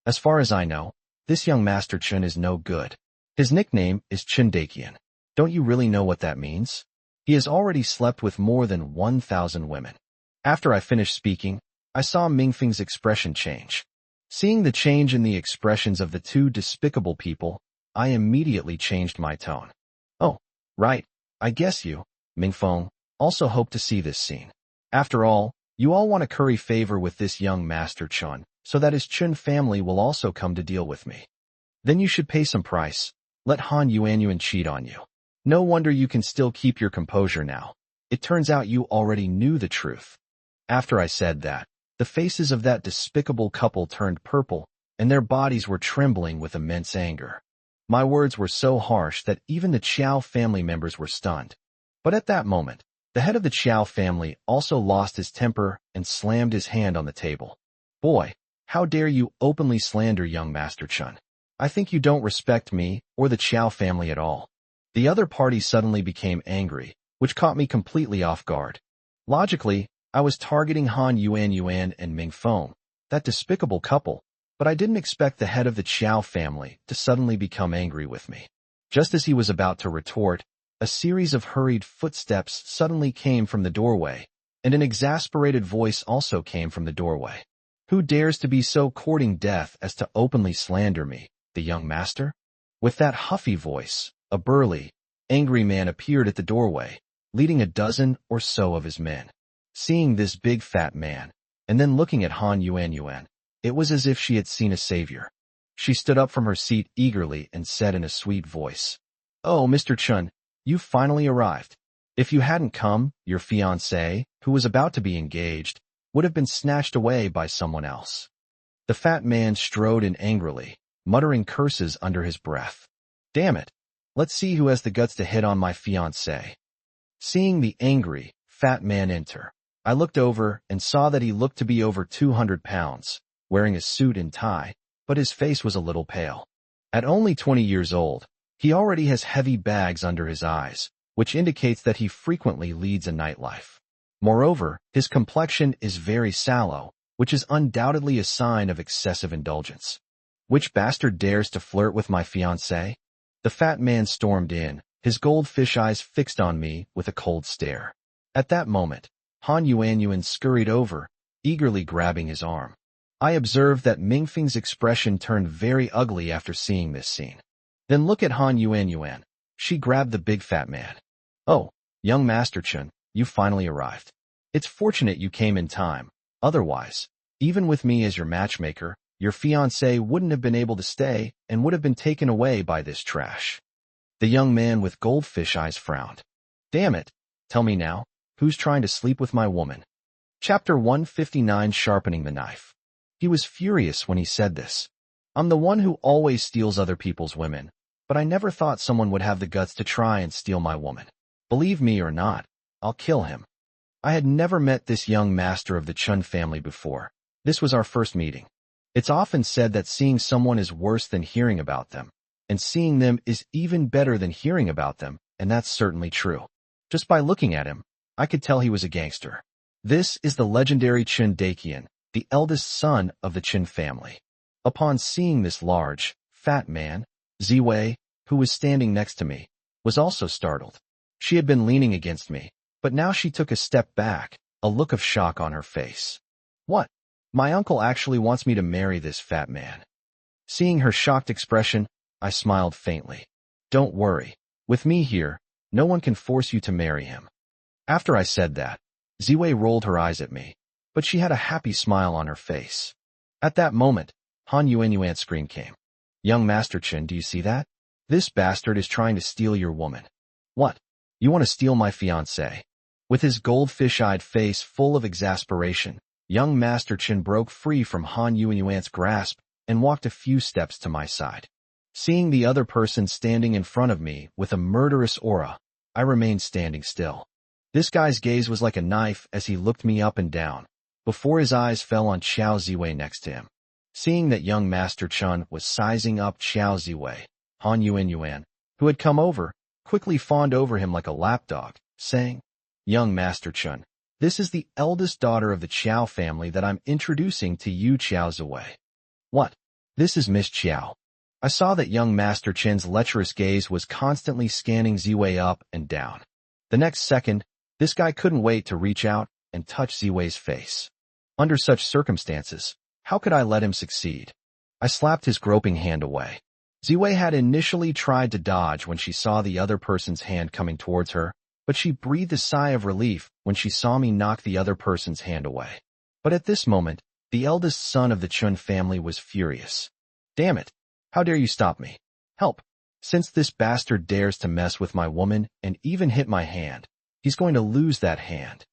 As far as I know, this young Master Chen is no good. His nickname is Chen Dakian. Don't you really know what that means? He has already slept with more than 1,000 women. After I finished speaking, I saw Mingfeng's expression change. Seeing the change in the expressions of the two despicable people, I immediately changed my tone. Oh, right, I guess you, Mingfeng, also hope to see this scene. After all, you all want to curry favor with this young Master Chen, so that his Chen family will also come to deal with me. Then you should pay some price. Let Han Yuanyuan cheat on you. No wonder you can still keep your composure now. It turns out you already knew the truth. After I said that, the faces of that despicable couple turned purple, and their bodies were trembling with immense anger. My words were so harsh that even the Qiao family members were stunned. But at that moment, the head of the Qiao family also lost his temper and slammed his hand on the table. Boy, how dare you openly slander young Master Chen? I think you don't respect me or the Qiao family at all. The other party suddenly became angry, which caught me completely off guard. Logically, I was targeting Han Yuanyuan and Mingfeng, that despicable couple, but I didn't expect the head of the Qiao family to suddenly become angry with me. Just as he was about to retort, a series of hurried footsteps suddenly came from the doorway, and an exasperated voice also came from the doorway. Who dares to be so courting death as to openly slander me, the young master? With that huffy voice, a burly, angry man appeared at the doorway, leading a dozen or so of his men. Seeing this big fat man, and then looking at Han Yuanyuan, it was as if she had seen a savior. She stood up from her seat eagerly and said in a sweet voice, "Oh, Mr. Chen, you finally arrived. If you hadn't come, your fiancé, who was about to be engaged, would have been snatched away by someone else." The fat man strode in angrily, muttering curses under his breath. Damn it! Let's see who has the guts to hit on my fiancé. Seeing the angry, fat man enter, I looked over and saw that he looked to be over 200 pounds, wearing a suit and tie, but his face was a little pale. At only 20 years old, he already has heavy bags under his eyes, which indicates that he frequently leads a nightlife. Moreover, his complexion is very sallow, which is undoubtedly a sign of excessive indulgence. Which bastard dares to flirt with my fiancé? The fat man stormed in, his goldfish eyes fixed on me with a cold stare. At that moment, Han Yuanyuan scurried over, eagerly grabbing his arm. I observed that Mingfeng's expression turned very ugly after seeing this scene. Then look at Han Yuanyuan. She grabbed the big fat man. Oh, young Master Chen, you finally arrived. It's fortunate you came in time. Otherwise, even with me as your matchmaker, your fiancé wouldn't have been able to stay and would have been taken away by this trash. The young man with goldfish eyes frowned. Damn it. Tell me now, who's trying to sleep with my woman? Chapter 159, Sharpening the Knife. He was furious when he said this. I'm the one who always steals other people's women, but I never thought someone would have the guts to try and steal my woman. Believe me or not, I'll kill him. I had never met this young master of the Chun family before. This was our first meeting. It's often said that seeing someone is worse than hearing about them, and seeing them is even better than hearing about them, and that's certainly true. Just by looking at him, I could tell he was a gangster. This is the legendary Chen Dakian, the eldest son of the Chen family. Upon seeing this large, fat man, Ziwei, who was standing next to me, was also startled. She had been leaning against me, but now she took a step back, a look of shock on her face. What? My uncle actually wants me to marry this fat man. Seeing her shocked expression, I smiled faintly. Don't worry. With me here, no one can force you to marry him. After I said that, Ziwei rolled her eyes at me, but she had a happy smile on her face. At that moment, Han Yuanyuan's scream came. Young Master Chen, do you see that? This bastard is trying to steal your woman. What? You want to steal my fiancé? With his goldfish-eyed face full of exasperation, young Master Chen broke free from Han Yuanyuan's grasp and walked a few steps to my side. Seeing the other person standing in front of me with a murderous aura, I remained standing still. This guy's gaze was like a knife as he looked me up and down, before his eyes fell on Qiao Ziwei next to him. Seeing that young Master Chen was sizing up Qiao Ziwei, Han Yuanyuan, who had come over, quickly fawned over him like a lapdog, saying, "Young Master Chen, this is the eldest daughter of the Qiao family that I'm introducing to you, Qiao Ziwei." "What? This is Miss Qiao." I saw that young Master Chen's lecherous gaze was constantly scanning Ziwei up and down. The next second, this guy couldn't wait to reach out and touch Ziwei's face. Under such circumstances, how could I let him succeed? I slapped his groping hand away. Ziwei had initially tried to dodge when she saw the other person's hand coming towards her, but she breathed a sigh of relief when she saw me knock the other person's hand away. But at this moment, the eldest son of the Chun family was furious. "Damn it! How dare you stop me? Help! Since this bastard dares to mess with my woman and even hit my hand, he's going to lose that hand."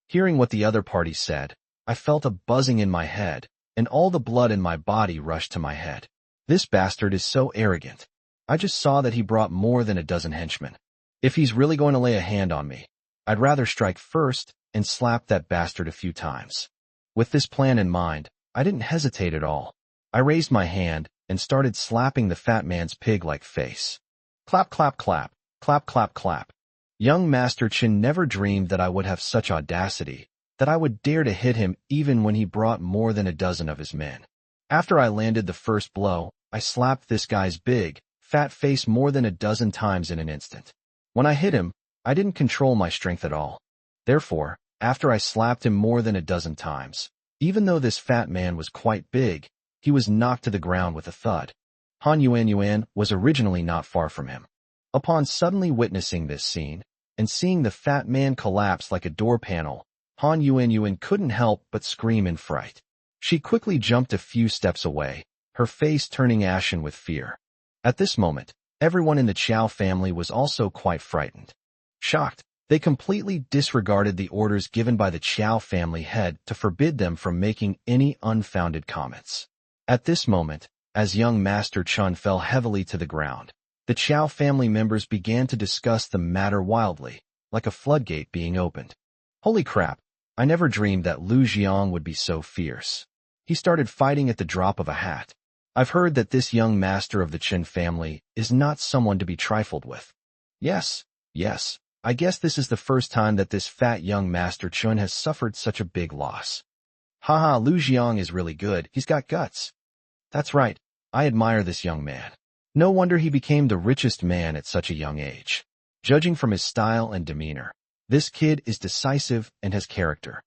Hearing what the other party said, I felt a buzzing in my head, and all the blood in my body rushed to my head. This bastard is so arrogant. I just saw that he brought more than a dozen henchmen. If he's really going to lay a hand on me, I'd rather strike first and slap that bastard a few times. With this plan in mind, I didn't hesitate at all. I raised my hand and started slapping the fat man's pig-like face. Clap, clap, clap, clap, clap, clap. Young Master Chen never dreamed that I would have such audacity, that I would dare to hit him even when he brought more than a dozen of his men. After I landed the first blow, I slapped this guy's big, fat face more than a dozen times in an instant. When I hit him, I didn't control my strength at all. Therefore, after I slapped him more than a dozen times, even though this fat man was quite big, he was knocked to the ground with a thud. Han Yuanyuan was originally not far from him. Upon suddenly witnessing this scene, and seeing the fat man collapse like a door panel, Han Yuanyuan couldn't help but scream in fright. She quickly jumped a few steps away, her face turning ashen with fear. At this moment, everyone in the Qiao family was also quite frightened. Shocked, they completely disregarded the orders given by the Qiao family head to forbid them from making any unfounded comments. At this moment, as young Master Chen fell heavily to the ground, the Qiao family members began to discuss the matter wildly, like a floodgate being opened. Holy crap, I never dreamed that Lu Jiang would be so fierce. He started fighting at the drop of a hat. I've heard that this young master of the Chen family is not someone to be trifled with. Yes, I guess this is the first time that this fat young Master Chen has suffered such a big loss. Haha, Lu Jiang is really good, he's got guts. That's right, I admire this young man. No wonder he became the richest man at such a young age. Judging from his style and demeanor, this kid is decisive and has character.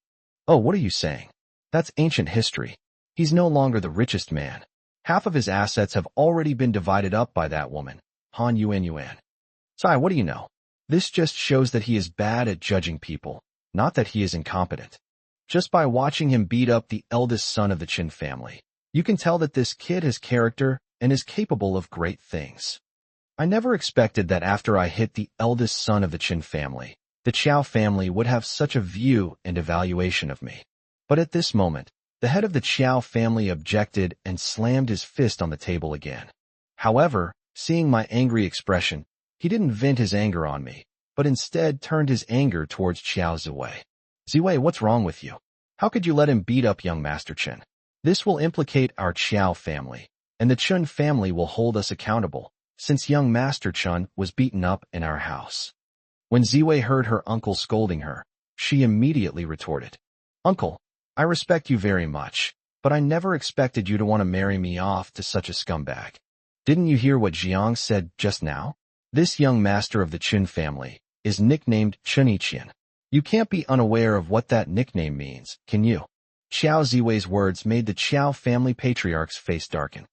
Oh, what are you saying? That's ancient history. He's no longer the richest man. Half of his assets have already been divided up by that woman, Han Yuanyuan. Sai, what do you know? This just shows that he is bad at judging people, not that he is incompetent. Just by watching him beat up the eldest son of the Qin family, you can tell that this kid has character and is capable of great things. I never expected that after I hit the eldest son of the Qin family, the Qiao family would have such a view and evaluation of me. But at this moment, the head of the Qiao family objected and slammed his fist on the table again. However, seeing my angry expression, he didn't vent his anger on me, but instead turned his anger towards Qiao Ziwei. Ziwei, what's wrong with you? How could you let him beat up young Master Chen? This will implicate our Qiao family, and the Chun family will hold us accountable, since young Master Chen was beaten up in our house. When Ziwei heard her uncle scolding her, she immediately retorted, "Uncle, I respect you very much, but I never expected you to want to marry me off to such a scumbag. Didn't you hear what Jiang said just now? This young master of the Qin family is nicknamed Chuniqian. You can't be unaware of what that nickname means, can you?" Qiao Ziwei's words made the Qiao family patriarch's face darken.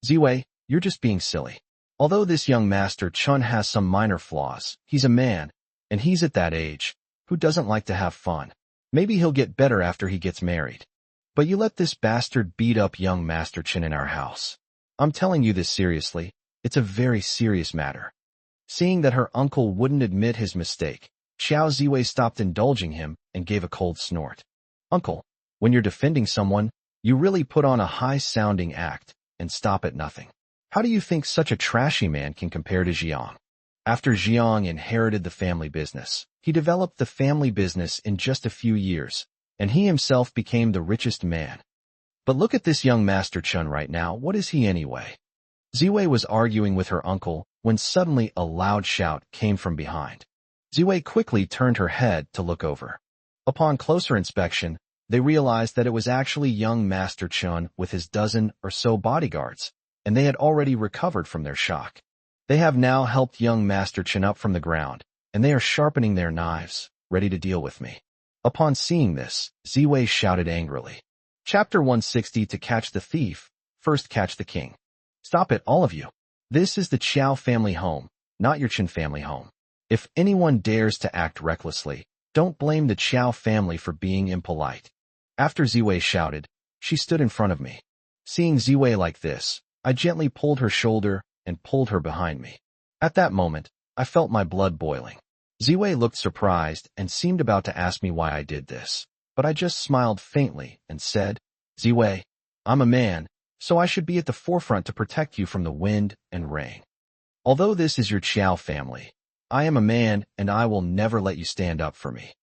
"Ziwei, you're just being silly. Although this young master Chun has some minor flaws, he's a man, and he's at that age. Who doesn't like to have fun? Maybe he'll get better after he gets married. But you let this bastard beat up young Master Chen in our house. I'm telling you this seriously, it's a very serious matter." Seeing that her uncle wouldn't admit his mistake, Xiao Ziwei stopped indulging him and gave a cold snort. Uncle, when you're defending someone, you really put on a high-sounding act and stop at nothing. How do you think such a trashy man can compare to Jiang? After Jiang inherited the family business, he developed the family business in just a few years, and he himself became the richest man. But look at this young Master Chun right now. What is he anyway? Ziwei was arguing with her uncle when suddenly a loud shout came from behind. Ziwei quickly turned her head to look over. Upon closer inspection, they realized that it was actually young Master Chun with his dozen or so bodyguards, and they had already recovered from their shock. They have now helped young Master Chun up from the ground, and they are sharpening their knives, ready to deal with me. Upon seeing this, Ziwei shouted angrily. Chapter 160. To catch the thief, first catch the king. Stop it, all of you. This is the Qiao family home, not your Chen family home. If anyone dares to act recklessly, don't blame the Qiao family for being impolite. After Ziwei shouted, she stood in front of me. Seeing Ziwei like this, I gently pulled her shoulder and pulled her behind me. At that moment, I felt my blood boiling. Ziwei looked surprised and seemed about to ask me why I did this, but I just smiled faintly and said, Ziwei, I'm a man, so I should be at the forefront to protect you from the wind and rain. Although this is your Qiao family, I am a man and I will never let you stand up for me.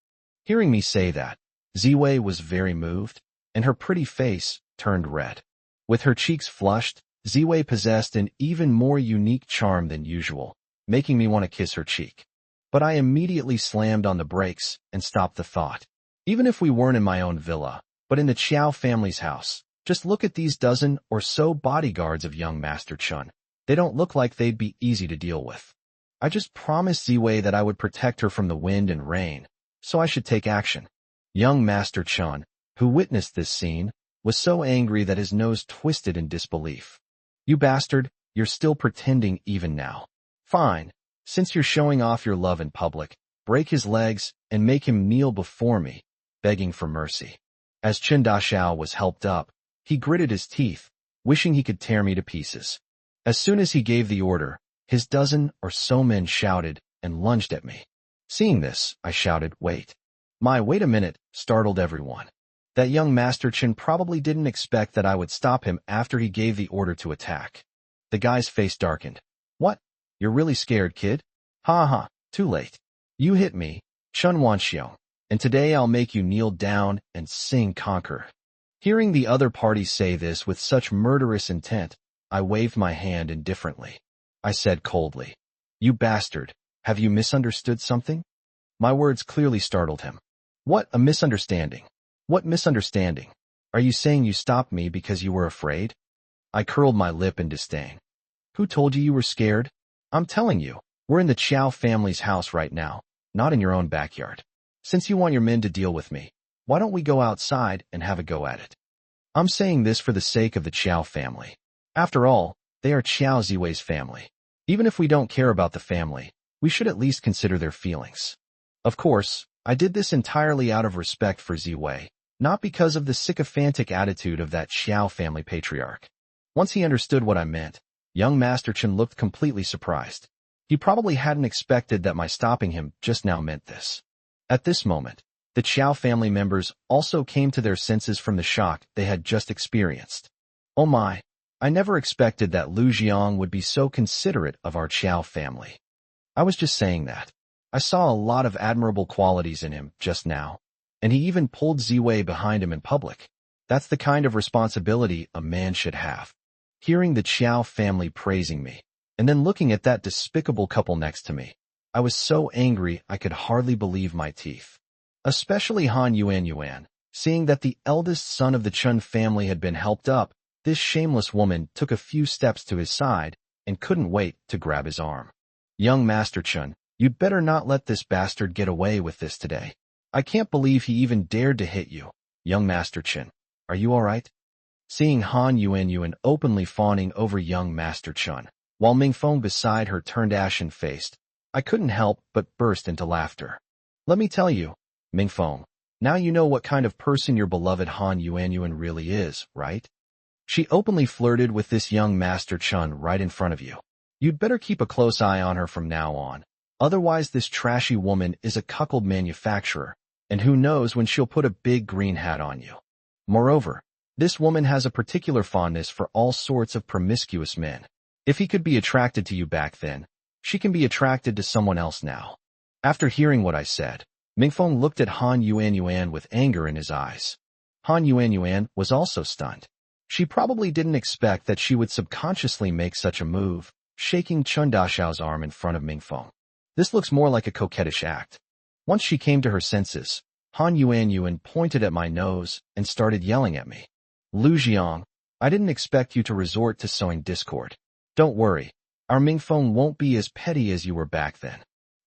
Hearing me say that, Ziwei was very moved, and her pretty face turned red. With her cheeks flushed, Ziwei possessed an even more unique charm than usual, making me want to kiss her cheek. But I immediately slammed on the brakes and stopped the thought. Even if we weren't in my own villa, but in the Qiao family's house, just look at these dozen or so bodyguards of young Master Chun. They don't look like they'd be easy to deal with. I just promised Ziwei that I would protect her from the wind and rain, so I should take action. Young Master Chun, who witnessed this scene, was so angry that his nose twisted in disbelief. You bastard, you're still pretending even now. Fine, since you're showing off your love in public, break his legs and make him kneel before me, begging for mercy. As Chen Daxiao was helped up, he gritted his teeth, wishing he could tear me to pieces. As soon as he gave the order, his dozen or so men shouted and lunged at me. Seeing this, I shouted, wait. Wait a minute, startled everyone. That young Master Chen probably didn't expect that I would stop him after he gave the order to attack. The guy's face darkened. What? You're really scared, kid? Ha ha, too late. You hit me, Chun Wanxiong, and today I'll make you kneel down and sing conquer. Hearing the other party say this with such murderous intent, I waved my hand indifferently. I said coldly, you bastard, have you misunderstood something? My words clearly startled him. What a misunderstanding. What misunderstanding? Are you saying you stopped me because you were afraid? I curled my lip in disdain. Who told you were scared? I'm telling you, we're in the Qiao family's house right now, not in your own backyard. Since you want your men to deal with me, why don't we go outside and have a go at it? I'm saying this for the sake of the Qiao family. After all, they are Qiao Ziwei's family. Even if we don't care about the family, we should at least consider their feelings. Of course, I did this entirely out of respect for Ziwei, not because of the sycophantic attitude of that Qiao family patriarch. Once he understood what I meant, young Master Chen looked completely surprised. He probably hadn't expected that my stopping him just now meant this. At this moment, the Qiao family members also came to their senses from the shock they had just experienced. Oh my, I never expected that Lu Jiang would be so considerate of our Qiao family. I was just saying that. I saw a lot of admirable qualities in him just now, and he even pulled Ziwei behind him in public. That's the kind of responsibility a man should have. Hearing the Qiao family praising me, and then looking at that despicable couple next to me, I was so angry I could hardly believe my teeth. Especially Han Yuan. Seeing that the eldest son of the Chun family had been helped up, this shameless woman took a few steps to his side and couldn't wait to grab his arm. Young Master Chun, you'd better not let this bastard get away with this today. I can't believe he even dared to hit you. Young Master Chen, are you all right? Seeing Han Yuan openly fawning over young Master Chun, while Mingfeng beside her turned ashen-faced, I couldn't help but burst into laughter. Let me tell you, Mingfeng, now you know what kind of person your beloved Han Yuan really is, right? She openly flirted with this young Master Chun right in front of you. You'd better keep a close eye on her from now on. Otherwise, this trashy woman is a cuckold manufacturer, and who knows when she'll put a big green hat on you. Moreover, this woman has a particular fondness for all sorts of promiscuous men. If he could be attracted to you back then, she can be attracted to someone else now. After hearing what I said, Mingfeng looked at Han Yuan with anger in his eyes. Han Yuan was also stunned. She probably didn't expect that she would subconsciously make such a move, shaking Chen Daxiao's arm in front of Mingfeng. This looks more like a coquettish act. Once she came to her senses, Han Yuan pointed at my nose and started yelling at me. Lu Jiang, I didn't expect you to resort to sowing discord. Don't worry, our Mingfeng won't be as petty as you were back then.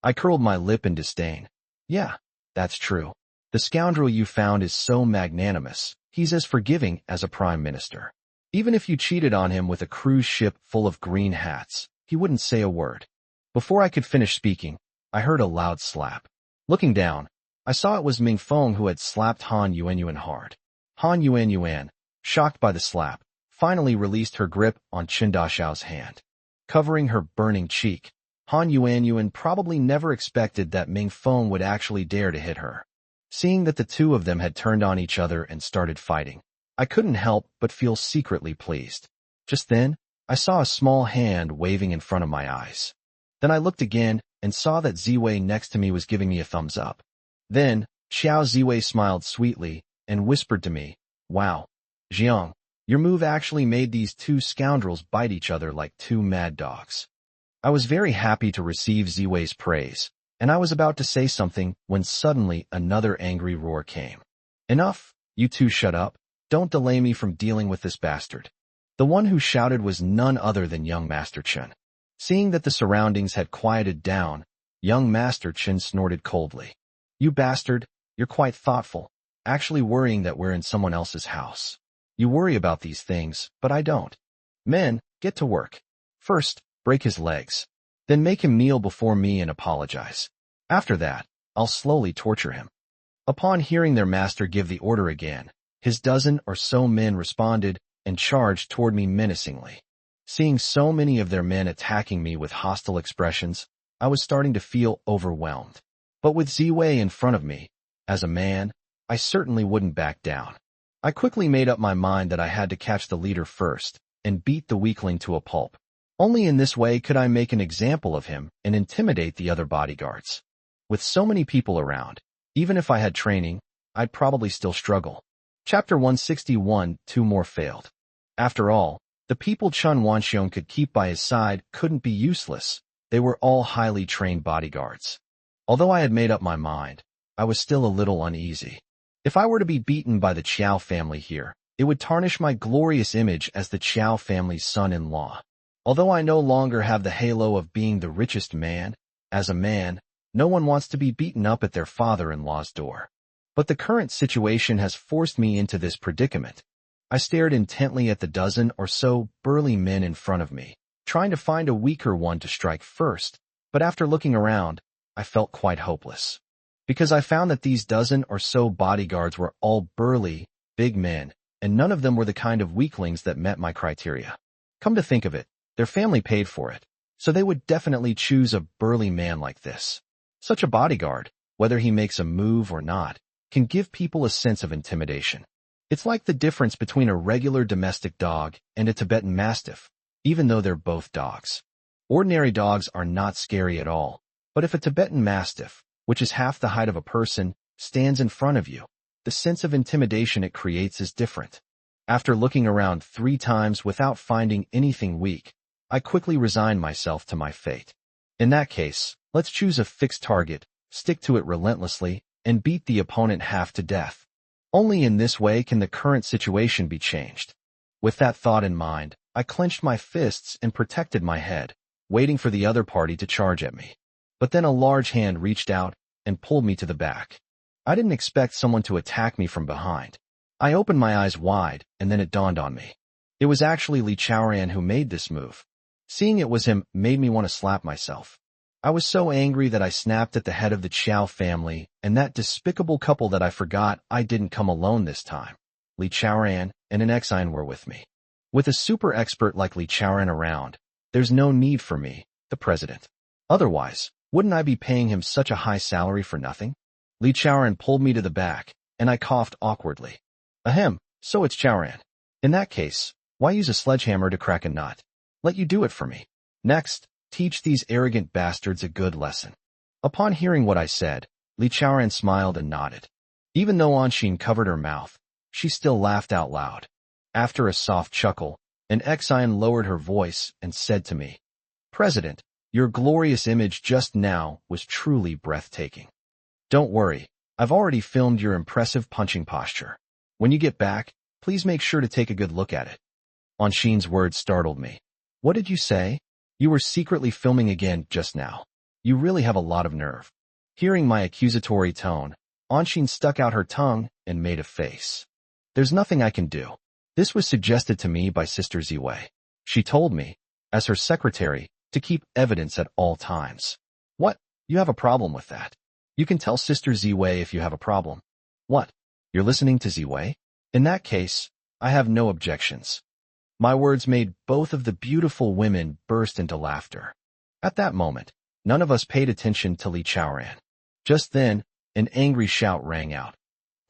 I curled my lip in disdain. Yeah, that's true. The scoundrel you found is so magnanimous, he's as forgiving as a prime minister. Even if you cheated on him with a cruise ship full of green hats, he wouldn't say a word. Before I could finish speaking, I heard a loud slap. Looking down, I saw it was Mingfeng who had slapped Han Yuan hard. Han Yuan, shocked by the slap, finally released her grip on Chen Daxiao's hand. Covering her burning cheek, Han Yuan probably never expected that Mingfeng would actually dare to hit her. Seeing that the two of them had turned on each other and started fighting, I couldn't help but feel secretly pleased. Just then, I saw a small hand waving in front of my eyes. Then I looked again and saw that Ziwei next to me was giving me a thumbs up. Then, Xiao Ziwei smiled sweetly and whispered to me, "Wow, Jiang, your move actually made these two scoundrels bite each other like two mad dogs." I was very happy to receive Ziwei's praise, and I was about to say something when suddenly another angry roar came. "Enough, you two shut up. Don't delay me from dealing with this bastard." The one who shouted was none other than young Master Chen. Seeing that the surroundings had quieted down, young Master Chen snorted coldly. "You bastard, you're quite thoughtful, actually worrying that we're in someone else's house. You worry about these things, but I don't. Men, get to work. First, break his legs. Then make him kneel before me and apologize. After that, I'll slowly torture him." Upon hearing their master give the order again, his dozen or so men responded and charged toward me menacingly. Seeing so many of their men attacking me with hostile expressions, I was starting to feel overwhelmed. But with Ziwei in front of me, as a man, I certainly wouldn't back down. I quickly made up my mind that I had to catch the leader first and beat the weakling to a pulp. Only in this way could I make an example of him and intimidate the other bodyguards. With so many people around, even if I had training, I'd probably still struggle. Chapter 161, Two More Failed. After all, the people Chen Wanxiong could keep by his side couldn't be useless. They were all highly trained bodyguards. Although I had made up my mind, I was still a little uneasy. If I were to be beaten by the Qiao family here, it would tarnish my glorious image as the Qiao family's son-in-law. Although I no longer have the halo of being the richest man, as a man, no one wants to be beaten up at their father-in-law's door. But the current situation has forced me into this predicament. I stared intently at the dozen or so burly men in front of me, trying to find a weaker one to strike first, but after looking around, I felt quite hopeless. Because I found that these dozen or so bodyguards were all burly, big men, and none of them were the kind of weaklings that met my criteria. Come to think of it, their family paid for it, so they would definitely choose a burly man like this. Such a bodyguard, whether he makes a move or not, can give people a sense of intimidation. It's like the difference between a regular domestic dog and a Tibetan Mastiff, even though they're both dogs. Ordinary dogs are not scary at all, but if a Tibetan Mastiff, which is half the height of a person, stands in front of you, the sense of intimidation it creates is different. After looking around 3 times without finding anything weak, I quickly resigned myself to my fate. In that case, let's choose a fixed target, stick to it relentlessly, and beat the opponent half to death. Only in this way can the current situation be changed. With that thought in mind, I clenched my fists and protected my head, waiting for the other party to charge at me. But then a large hand reached out and pulled me to the back. I didn't expect someone to attack me from behind. I opened my eyes wide, and then it dawned on me. It was actually Li Chaoran who made this move. Seeing it was him made me want to slap myself. I was so angry that I snapped at the head of the Qiao family and that despicable couple that I forgot I didn't come alone this time. Li Chaoran and an Exine were with me. With a super expert like Li Chaoran around, there's no need for me, the president. Otherwise, Wouldn't I be paying him such a high salary for nothing? Li Chaoran pulled me to the back, and I coughed awkwardly. Ahem, so it's Chaoran. In that case, why use a sledgehammer to crack a nut? Let you do it for me. Next, teach these arrogant bastards a good lesson. Upon hearing what I said, Li Chaoran smiled and nodded. Even though Anshin covered her mouth, she still laughed out loud. After a soft chuckle, an Xian lowered her voice and said to me, President, your glorious image just now was truly breathtaking. Don't worry, I've already filmed your impressive punching posture. When you get back, please make sure to take a good look at it. Anshin's words startled me. What did you say? You were secretly filming again just now. You really have a lot of nerve. Hearing my accusatory tone, Anshin stuck out her tongue and made a face. There's nothing I can do. This was suggested to me by Sister Ziwei. She told me, as her secretary, to keep evidence at all times. What? You have a problem with that? You can tell Sister Ziwei if you have a problem. What? You're listening to Ziwei? In that case, I have no objections. My words made both of the beautiful women burst into laughter. At that moment, none of us paid attention to Li Chaoran. Just then, an angry shout rang out.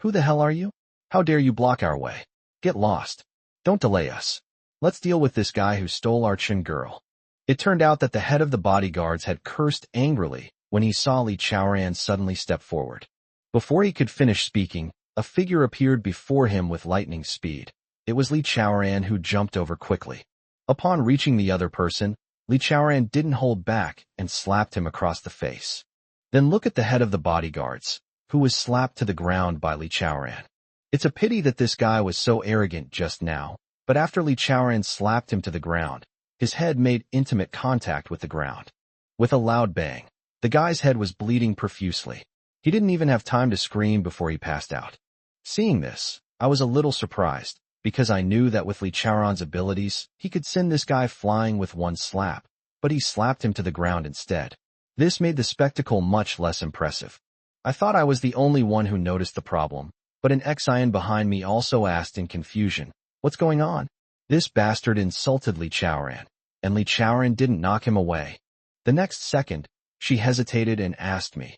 Who the hell are you? How dare you block our way? Get lost. Don't delay us. Let's deal with this guy who stole our Chen girl. It turned out that the head of the bodyguards had cursed angrily when he saw Li Chaoran suddenly step forward. Before he could finish speaking, a figure appeared before him with lightning speed. It was Li Chaoran who jumped over quickly. Upon reaching the other person, Li Chaoran didn't hold back and slapped him across the face. Then look at the head of the bodyguards, who was slapped to the ground by Li Chaoran. It's a pity that this guy was so arrogant just now, but after Li Chaoran slapped him to the ground, his head made intimate contact with the ground. With a loud bang, the guy's head was bleeding profusely. He didn't even have time to scream before he passed out. Seeing this, I was a little surprised, because I knew that with Li Chaoran's abilities, he could send this guy flying with one slap, but he slapped him to the ground instead. This made the spectacle much less impressive. I thought I was the only one who noticed the problem, but an Xian behind me also asked in confusion, What's going on? This bastard insulted Li Chaoran, and Li Chaoran didn't knock him away. The next second, she hesitated and asked me,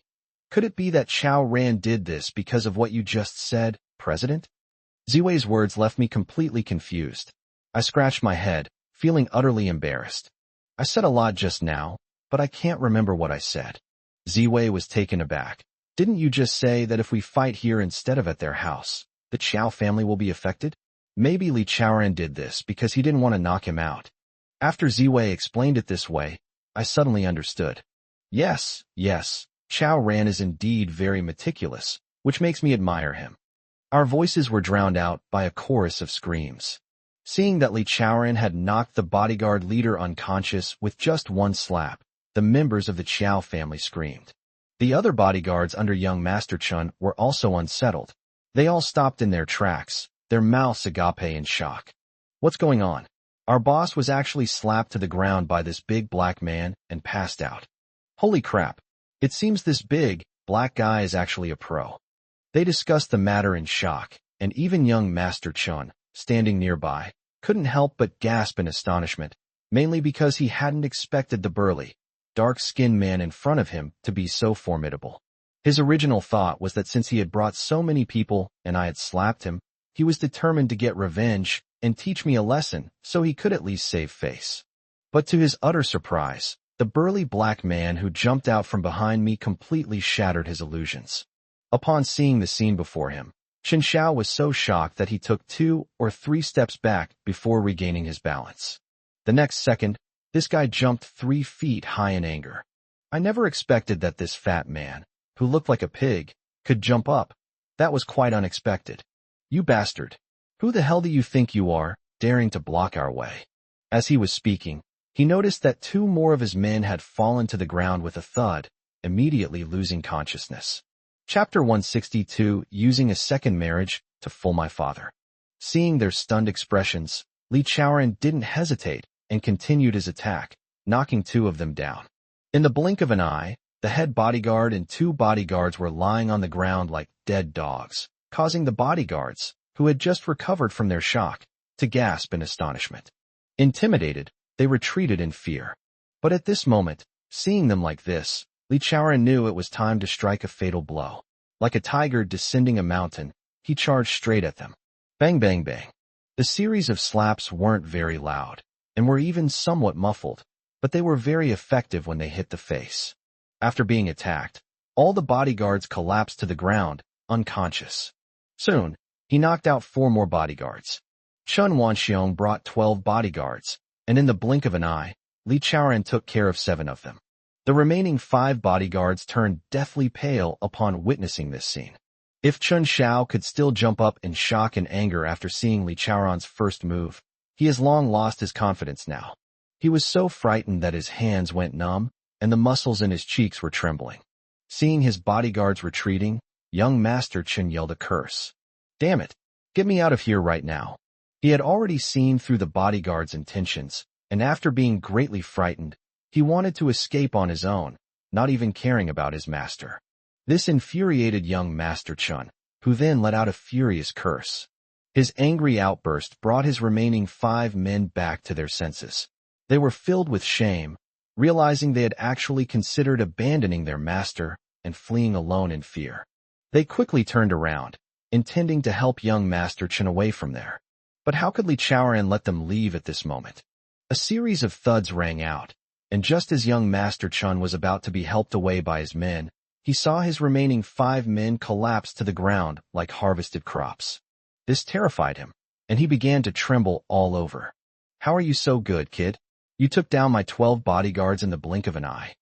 Could it be that Chaoran did this because of what you just said, President? Ziwei's words left me completely confused. I scratched my head, feeling utterly embarrassed. I said a lot just now, but I can't remember what I said. Ziwei was taken aback. Didn't you just say that if we fight here instead of at their house, the Qiao family will be affected? Maybe Li Chaoran did this because he didn't want to knock him out. After Ziwei explained it this way, I suddenly understood. Yes, Chaoran is indeed very meticulous, which makes me admire him. Our voices were drowned out by a chorus of screams. Seeing that Li Chaoran had knocked the bodyguard leader unconscious with just one slap, the members of the Qiao family screamed. The other bodyguards under young Master Chun were also unsettled. They all stopped in their tracks, their mouths agape in shock. What's going on? Our boss was actually slapped to the ground by this big black man and passed out. Holy crap. It seems this big, black guy is actually a pro. They discussed the matter in shock, and even young Master Chun, standing nearby, couldn't help but gasp in astonishment, mainly because he hadn't expected the burly, dark-skinned man in front of him to be so formidable. His original thought was that since he had brought so many people and I had slapped him, he was determined to get revenge and teach me a lesson so he could at least save face. But to his utter surprise, the burly black man who jumped out from behind me completely shattered his illusions. Upon seeing the scene before him, Chen Xiao was so shocked that he took 2 or 3 steps back before regaining his balance. The next second, this guy jumped 3 feet high in anger. I never expected that this fat man, who looked like a pig, could jump up. That was quite unexpected. You bastard! Who the hell do you think you are, daring to block our way? As he was speaking, he noticed that 2 more of his men had fallen to the ground with a thud, immediately losing consciousness. Chapter 162, Using a Second Marriage to Fool My Father. Seeing their stunned expressions, Li Chaoran didn't hesitate and continued his attack, knocking 2 of them down. In the blink of an eye, the head bodyguard and 2 bodyguards were lying on the ground like dead dogs, causing the bodyguards, who had just recovered from their shock, to gasp in astonishment. Intimidated, they retreated in fear. But at this moment, seeing them like this, Li Chaoran knew it was time to strike a fatal blow. Like a tiger descending a mountain, he charged straight at them. Bang, bang, bang. The series of slaps weren't very loud, and were even somewhat muffled, but they were very effective when they hit the face. After being attacked, all the bodyguards collapsed to the ground, unconscious. Soon, he knocked out 4 more bodyguards. Chun Wanxiong brought 12 bodyguards, and in the blink of an eye, Li Chaoran took care of 7 of them. The remaining 5 bodyguards turned deathly pale upon witnessing this scene. If Chun Xiao could still jump up in shock and anger after seeing Li Chaoran's first move, he has long lost his confidence now. He was so frightened that his hands went numb, and the muscles in his cheeks were trembling. Seeing his bodyguards retreating, young Master Chen yelled a curse. Damn it! Get me out of here right now. He had already seen through the bodyguards' intentions, and after being greatly frightened, he wanted to escape on his own, not even caring about his master. This infuriated young Master Chun, who then let out a furious curse. His angry outburst brought his remaining 5 men back to their senses. They were filled with shame, realizing they had actually considered abandoning their master and fleeing alone in fear. They quickly turned around, intending to help young Master Chen away from there. But how could Li Chaoran let them leave at this moment? A series of thuds rang out, and just as young Master Chun was about to be helped away by his men, he saw his remaining 5 men collapse to the ground like harvested crops. This terrified him, and he began to tremble all over. How are you so good, kid? You took down my 12 bodyguards in the blink of an eye.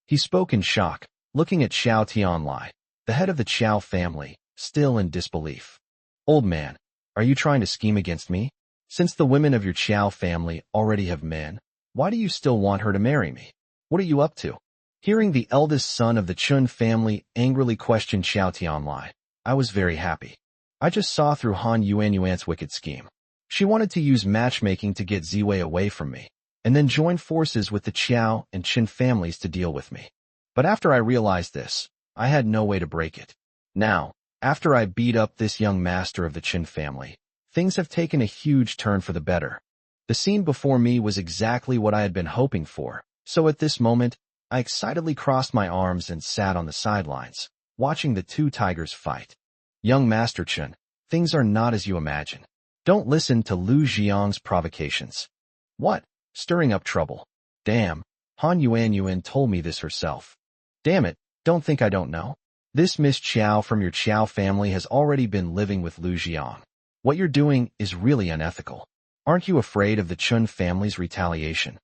He spoke in shock, looking at Xiao Tianlai, the head of the Qiao family, still in disbelief. Old man, are you trying to scheme against me? Since the women of your Qiao family already have men, why do you still want her to marry me? What are you up to? Hearing the eldest son of the Chun family angrily question Xiao Tianlai, I was very happy. I just saw through Han Yuanyuan's wicked scheme. She wanted to use matchmaking to get Ziwei away from me, and then join forces with the Qiao and Qin families to deal with me. But after I realized this, I had no way to break it. Now, after I beat up this young master of the Qin family, things have taken a huge turn for the better. The scene before me was exactly what I had been hoping for, so at this moment, I excitedly crossed my arms and sat on the sidelines, watching the 2 tigers fight. Young Master Chen, things are not as you imagine. Don't listen to Lu Jiang's provocations. What? Stirring up trouble. Damn, Han Yuanyuan told me this herself. Damn it, don't think I don't know. This Miss Qiao from your Qiao family has already been living with Lu Jiang. What you're doing is really unethical. Aren't you afraid of the Chun family's retaliation?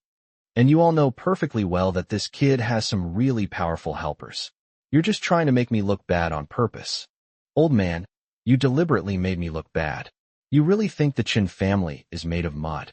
And you all know perfectly well that this kid has some really powerful helpers. You're just trying to make me look bad on purpose. Old man, you deliberately made me look bad. You really think the Qin family is made of mud?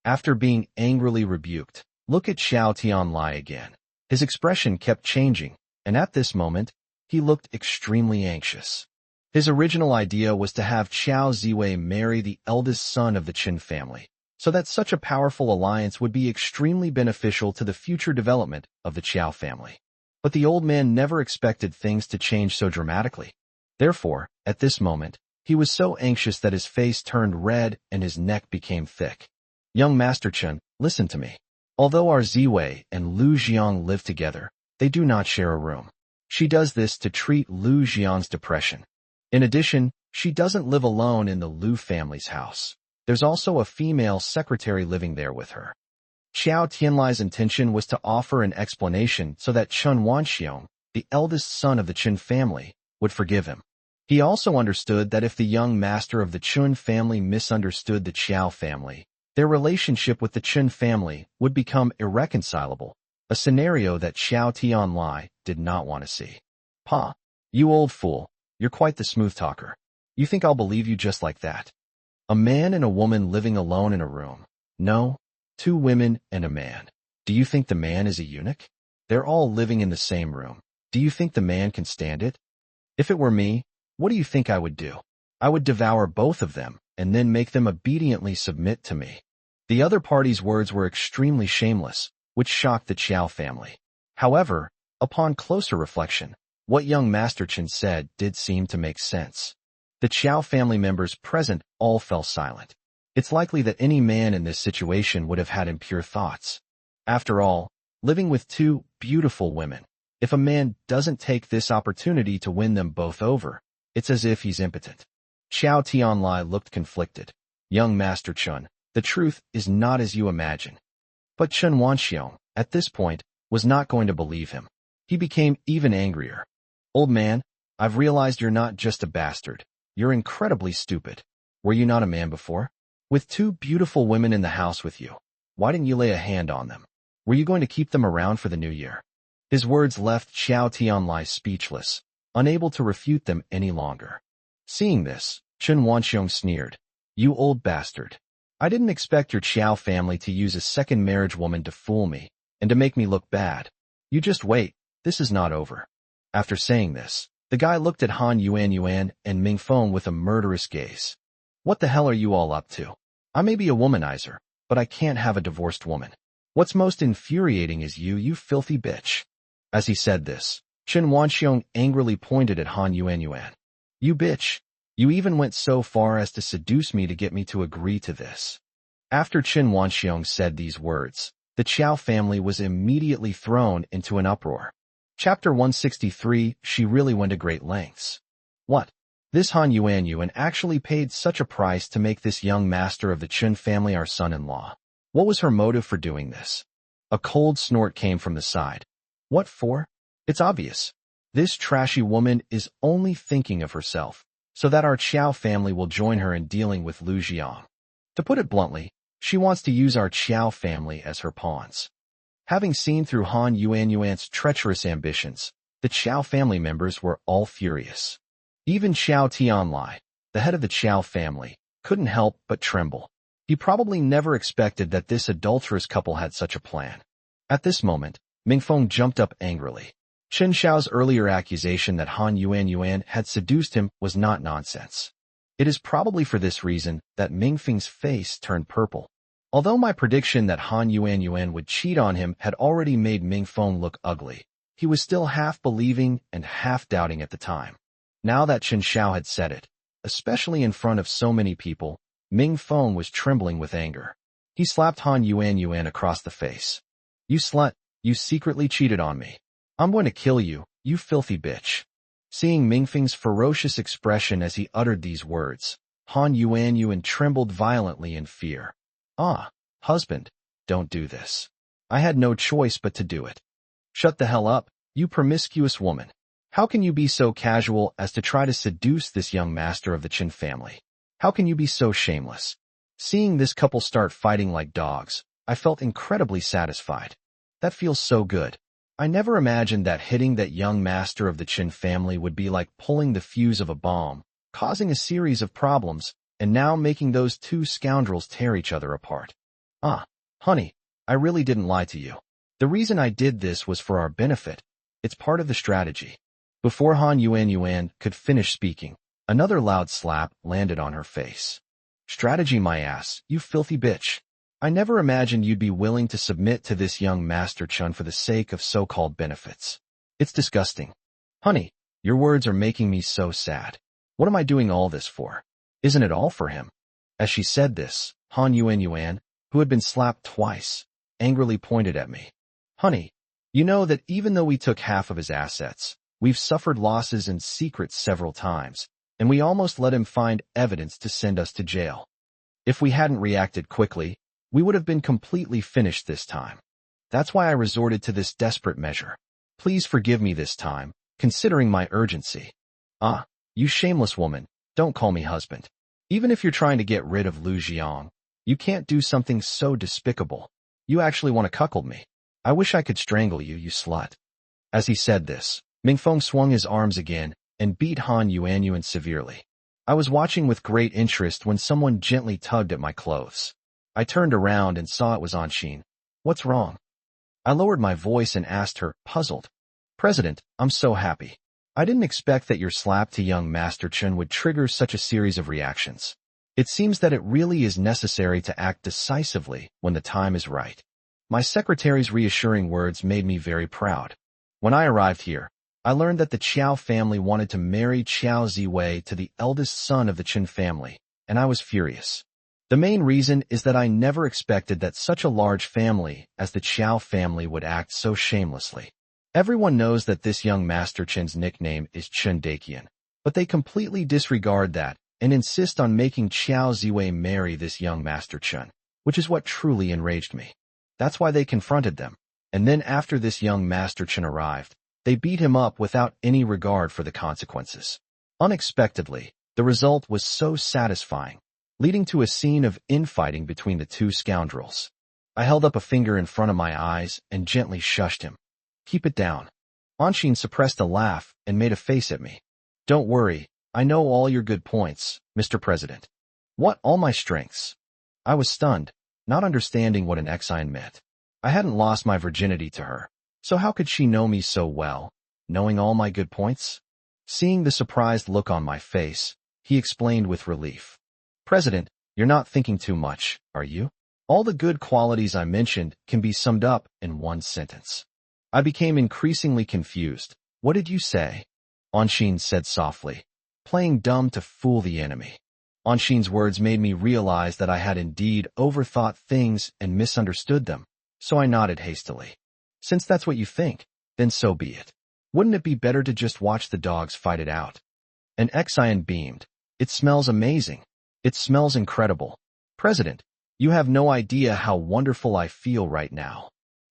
After being angrily rebuked, look at Xiao Tianlai again. His expression kept changing, and at this moment, he looked extremely anxious. His original idea was to have Qiao Ziwei marry the eldest son of the Qin family, so that such a powerful alliance would be extremely beneficial to the future development of the Qiao family. But the old man never expected things to change so dramatically. Therefore, at this moment, he was so anxious that his face turned red and his neck became thick. Young Master Chen, listen to me. Although our Ziwei and Lu Jiang live together, they do not share a room. She does this to treat Lu Jiang's depression. In addition, she doesn't live alone in the Lu family's house. There's also a female secretary living there with her. Xiao Tianlai's intention was to offer an explanation so that Chun Wanxiong, the eldest son of the Qin family, would forgive him. He also understood that if the young master of the Chun family misunderstood the Qiao family, their relationship with the Qin family would become irreconcilable, a scenario that Xiao Tianlai did not want to see. Pa, you old fool, you're quite the smooth talker. You think I'll believe you just like that? A man and a woman living alone in a room. No, 2 women and a man. Do you think the man is a eunuch? They're all living in the same room. Do you think the man can stand it? If it were me, what do you think I would do? I would devour both of them and then make them obediently submit to me. The other party's words were extremely shameless, which shocked the Qiao family. However, upon closer reflection, what young Master Chen said did seem to make sense. The Qiao family members present all fell silent. It's likely that any man in this situation would have had impure thoughts. After all, living with 2 beautiful women, If a man doesn't take this opportunity to win them both over, it's as if he's impotent. Xiao Tianlai looked conflicted. Young Master Chun, the truth is not as you imagine. But Chen Wanxiong, at this point, was not going to believe him. He became even angrier. Old man, I've realized you're not just a bastard. You're incredibly stupid. Were you not a man before? With two beautiful women in the house with you, why didn't you lay a hand on them? Were you going to keep them around for the new year? His words left Xiao Tianlai speechless, unable to refute them any longer. Seeing this, Chen Wanxiong sneered. You old bastard. I didn't expect your Qiao family to use a second marriage woman to fool me and to make me look bad. You just wait, this is not over. After saying this, the guy looked at Han Yuan and Ming Feng with a murderous gaze. What the hell are you all up to? I may be a womanizer, but I can't have a divorced woman. What's most infuriating is you filthy bitch. As he said this, Chen Wanxiong angrily pointed at Han Yuan. You bitch. You even went so far as to seduce me to get me to agree to this. After Chen Wanxiong said these words, the Qiao family was immediately thrown into an uproar. Chapter 163, She really went to great lengths. What? This Han Yuan actually paid such a price to make this young master of the Chen family our son-in-law. What was her motive for doing this? A cold snort came from the side. What for? It's obvious. This trashy woman is only thinking of herself, so that our Qiao family will join her in dealing with Lu Jiang. To put it bluntly, she wants to use our Qiao family as her pawns. Having seen through Han Yuan's treacherous ambitions, the Qiao family members were all furious. Even Xiao Tianlai, the head of the Qiao family, couldn't help but tremble. He probably never expected that this adulterous couple had such a plan. At this moment, Ming Feng jumped up angrily. Chen Xiao's earlier accusation that Han Yuan had seduced him was not nonsense. It is probably for this reason that Ming Feng's face turned purple. Although my prediction that Han Yuan would cheat on him had already made Ming Feng look ugly, he was still half believing and half doubting at the time. Now that Chen Xiao had said it, especially in front of so many people, Ming Feng was trembling with anger. He slapped Han Yuan across the face. You slut, you secretly cheated on me. I'm going to kill you, you filthy bitch. Seeing Ming Feng's ferocious expression as he uttered these words, Han Yuan trembled violently in fear. Ah, husband, don't do this. I had no choice but to do it. Shut the hell up, you promiscuous woman. How can you be so casual as to try to seduce this young master of the Qin family? How can you be so shameless? Seeing this couple start fighting like dogs, I felt incredibly satisfied. That feels so good. I never imagined that hitting that young master of the Qin family would be like pulling the fuse of a bomb, causing a series of problems, and now making those two scoundrels tear each other apart. Ah, honey, I really didn't lie to you. The reason I did this was for our benefit. It's part of the strategy. Before Han Yuan could finish speaking, another loud slap landed on her face. Strategy, my ass, you filthy bitch. I never imagined you'd be willing to submit to this young Master Chun for the sake of so-called benefits. It's disgusting. Honey, your words are making me so sad. What am I doing all this for? Isn't it all for him? As she said this, Han Yuan, who had been slapped twice, angrily pointed at me. Honey, you know that even though we took half of his assets, we've suffered losses in secret several times, and we almost let him find evidence to send us to jail. If we hadn't reacted quickly, we would have been completely finished this time. That's why I resorted to this desperate measure. Please forgive me this time, considering my urgency. Ah, you shameless woman, don't call me husband. Even if you're trying to get rid of Lu Jiang, you can't do something so despicable. You actually want to cuckold me. I wish I could strangle you, you slut. As he said this, Ming Feng swung his arms again and beat Han Yuan severely. I was watching with great interest when someone gently tugged at my clothes. I turned around and saw it was Anshin. What's wrong? I lowered my voice and asked her, puzzled. President, I'm so happy. I didn't expect that your slap to young Master Chen would trigger such a series of reactions. It seems that it really is necessary to act decisively when the time is right. My secretary's reassuring words made me very proud. When I arrived here, I learned that the Qiao family wanted to marry Qiao Ziwei to the eldest son of the Qin family, and I was furious. The main reason is that I never expected that such a large family as the Qiao family would act so shamelessly. Everyone knows that this young Master Chin's nickname is Chun Dakian, but they completely disregard that and insist on making Qiao Ziwei marry this young Master Chun, which is what truly enraged me. That's why they confronted them, and then after this young Master Chun arrived, they beat him up without any regard for the consequences. Unexpectedly, the result was so satisfying, leading to a scene of infighting between the two scoundrels. I held up a finger in front of my eyes and gently shushed him. Keep it down. Anshin suppressed a laugh and made a face at me. Don't worry, I know all your good points, Mr. President. What, all my strengths? I was stunned, not understanding what an Exine meant. I hadn't lost my virginity to her, so how could she know me so well, knowing all my good points? Seeing the surprised look on my face, he explained with relief. President, you're not thinking too much, are you? All the good qualities I mentioned can be summed up in one sentence. I became increasingly confused. What did you say? Anshin said softly, playing dumb to fool the enemy. Anshin's words made me realize that I had indeed overthought things and misunderstood them, so I nodded hastily. Since that's what you think, then so be it. Wouldn't it be better to just watch the dogs fight it out? An Exine beamed. It smells amazing. It smells incredible. President, you have no idea how wonderful I feel right now.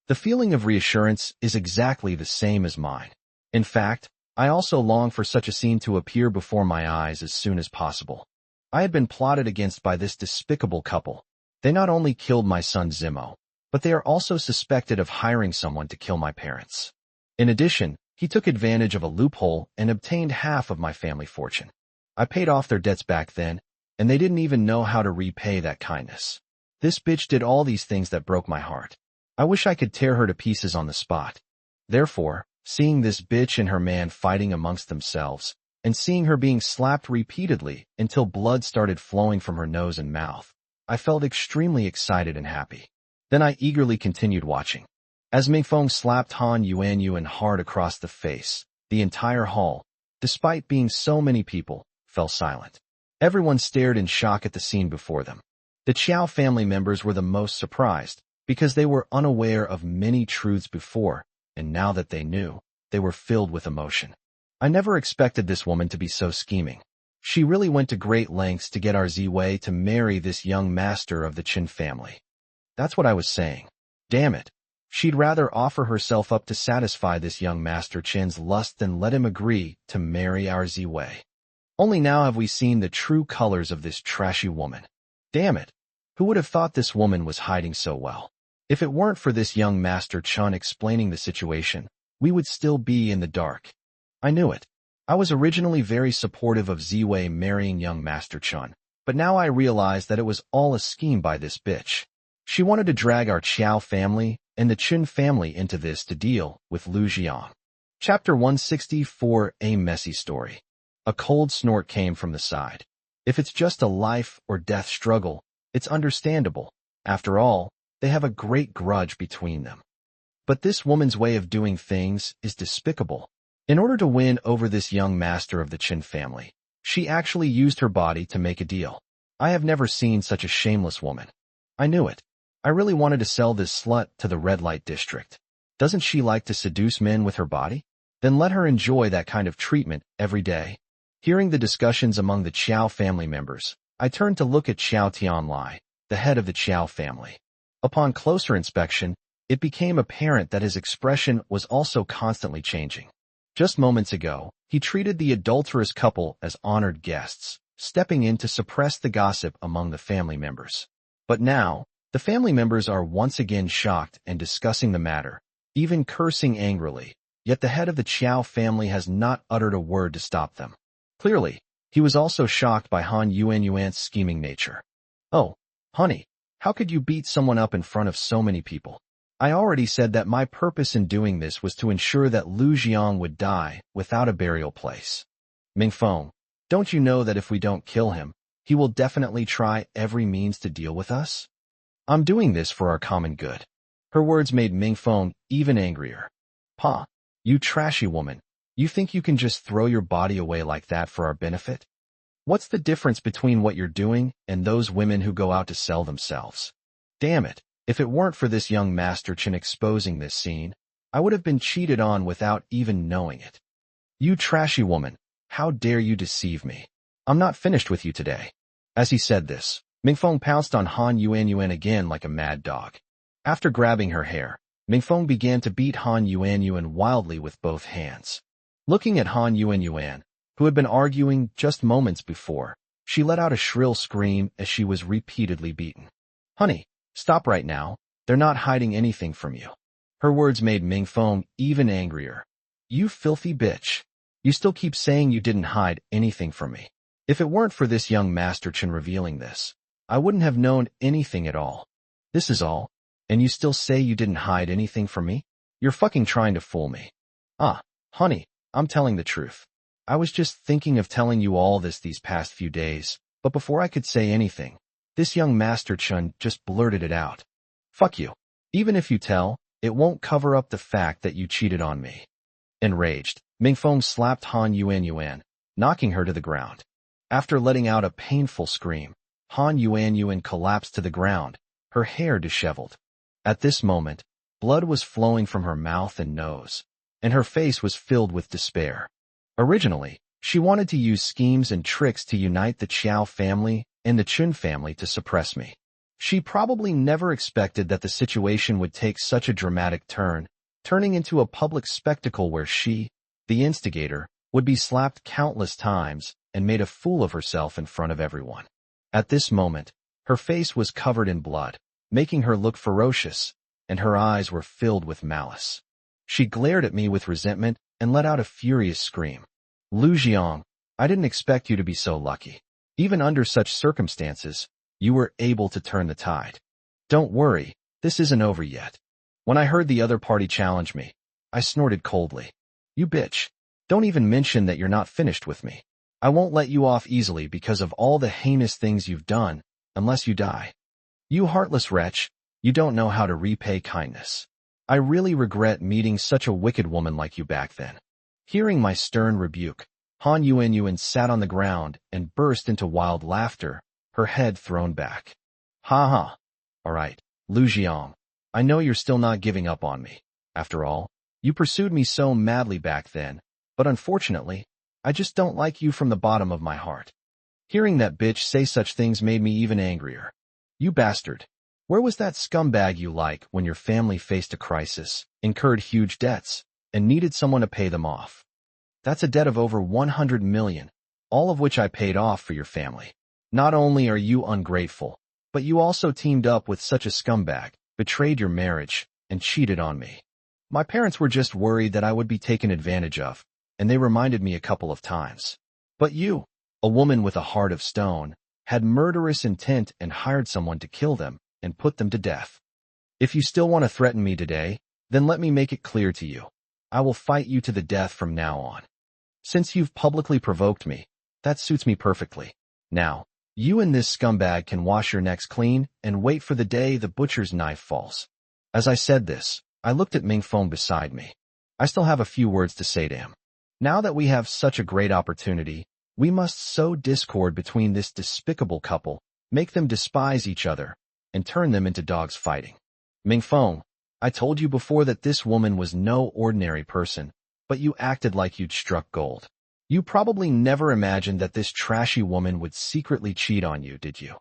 The feeling of reassurance is exactly the same as mine. In fact, I also long for such a scene to appear before my eyes as soon as possible. I had been plotted against by this despicable couple. They not only killed my son Zimo, but they are also suspected of hiring someone to kill my parents. In addition, he took advantage of a loophole and obtained half of my family fortune. I paid off their debts back then, and they didn't even know how to repay that kindness. This bitch did all these things that broke my heart. I wish I could tear her to pieces on the spot. Therefore, seeing this bitch and her man fighting amongst themselves, and seeing her being slapped repeatedly until blood started flowing from her nose and mouth, I felt extremely excited and happy. Then I eagerly continued watching. As Mingfeng slapped Han Yuanyuan hard across the face, the entire hall, despite being so many people, fell silent. Everyone stared in shock at the scene before them. The Qiao family members were the most surprised, because they were unaware of many truths before, and now that they knew, they were filled with emotion. I never expected this woman to be so scheming. She really went to great lengths to get our Ziwei to marry this young master of the Qin family. That's what I was saying. Damn it. She'd rather offer herself up to satisfy this young Master Qin's lust than let him agree to marry our Ziwei. Only now have we seen the true colors of this trashy woman. Damn it. Who would have thought this woman was hiding so well? If it weren't for this young Master Chun explaining the situation, we would still be in the dark. I knew it. I was originally very supportive of Ziwei marrying young Master Chun, but now I realized that it was all a scheme by this bitch. She wanted to drag our Qiao family and the Chun family into this to deal with Lu Jiang. Chapter 164, A Messy Story. A cold snort came from the side. If it's just a life or death struggle, it's understandable. After all, they have a great grudge between them. But this woman's way of doing things is despicable. In order to win over this young master of the Qin family, she actually used her body to make a deal. I have never seen such a shameless woman. I knew it. I really wanted to sell this slut to the red light district. Doesn't she like to seduce men with her body? Then let her enjoy that kind of treatment every day. Hearing the discussions among the Qiao family members, I turned to look at Qiao Tianlai, the head of the Qiao family. Upon closer inspection, it became apparent that his expression was also constantly changing. Just moments ago, he treated the adulterous couple as honored guests, stepping in to suppress the gossip among the family members. But now, the family members are once again shocked and discussing the matter, even cursing angrily, yet the head of the Qiao family has not uttered a word to stop them. Clearly, he was also shocked by Han Yuanyuan's scheming nature. Oh, honey, how could you beat someone up in front of so many people? I already said that my purpose in doing this was to ensure that Lu Jiang would die without a burial place. Mingfeng, don't you know that if we don't kill him, he will definitely try every means to deal with us? I'm doing this for our common good. Her words made Mingfeng even angrier. Pa, you trashy woman, you think you can just throw your body away like that for our benefit? What's the difference between what you're doing and those women who go out to sell themselves? Damn it, if it weren't for this young Master Chin exposing this scene, I would have been cheated on without even knowing it. You trashy woman, how dare you deceive me? I'm not finished with you today. As he said this, Mingfeng pounced on Han Yuanyuan again like a mad dog. After grabbing her hair, Mingfeng began to beat Han Yuanyuan wildly with both hands. Looking at Han Yuanyuan, who had been arguing just moments before, she let out a shrill scream as she was repeatedly beaten. Honey, stop right now. They're not hiding anything from you. Her words made Mingfeng even angrier. You filthy bitch. You still keep saying you didn't hide anything from me. If it weren't for this young Master Chen revealing this, I wouldn't have known anything at all. This is all, and you still say you didn't hide anything from me? You're fucking trying to fool me. Honey, I'm telling the truth. I was just thinking of telling you all this these past few days, but before I could say anything, this young Master Chen just blurted it out. Fuck you. Even if you tell, it won't cover up the fact that you cheated on me. Enraged, Mingfeng slapped Han Yuanyuan, knocking her to the ground. After letting out a painful scream, Han Yuanyuan collapsed to the ground, her hair disheveled. At this moment, blood was flowing from her mouth and nose, and her face was filled with despair. Originally, she wanted to use schemes and tricks to unite the Qiao family and the Chun family to suppress me. She probably never expected that the situation would take such a dramatic turn, turning into a public spectacle where she, the instigator, would be slapped countless times and made a fool of herself in front of everyone. At this moment, her face was covered in blood, making her look ferocious, and her eyes were filled with malice. She glared at me with resentment and let out a furious scream. Lu Jiang, I didn't expect you to be so lucky. Even under such circumstances, you were able to turn the tide. Don't worry, this isn't over yet. When I heard the other party challenge me, I snorted coldly. You bitch. Don't even mention that you're not finished with me. I won't let you off easily because of all the heinous things you've done, unless you die. You heartless wretch, you don't know how to repay kindness. I really regret meeting such a wicked woman like you back then. Hearing my stern rebuke, Han Yuanyuan sat on the ground and burst into wild laughter, her head thrown back. Ha ha. All right, Lu Jiang, I know you're still not giving up on me. After all, you pursued me so madly back then, but unfortunately, I just don't like you from the bottom of my heart. Hearing that bitch say such things made me even angrier. You bastard. Where was that scumbag you like when your family faced a crisis, incurred huge debts, and needed someone to pay them off? That's a debt of over 100 million, all of which I paid off for your family. Not only are you ungrateful, but you also teamed up with such a scumbag, betrayed your marriage, and cheated on me. My parents were just worried that I would be taken advantage of, and they reminded me a couple of times. But you, a woman with a heart of stone, had murderous intent and hired someone to kill them and put them to death. If you still want to threaten me today, then let me make it clear to you. I will fight you to the death from now on. Since you've publicly provoked me, that suits me perfectly. Now, you and this scumbag can wash your necks clean and wait for the day the butcher's knife falls. As I said this, I looked at Mingfeng beside me. I still have a few words to say to him. Now that we have such a great opportunity, we must sow discord between this despicable couple, make them despise each other, and turn them into dogs fighting. Mingfeng, I told you before that this woman was no ordinary person, but you acted like you'd struck gold. You probably never imagined that this trashy woman would secretly cheat on you, did you?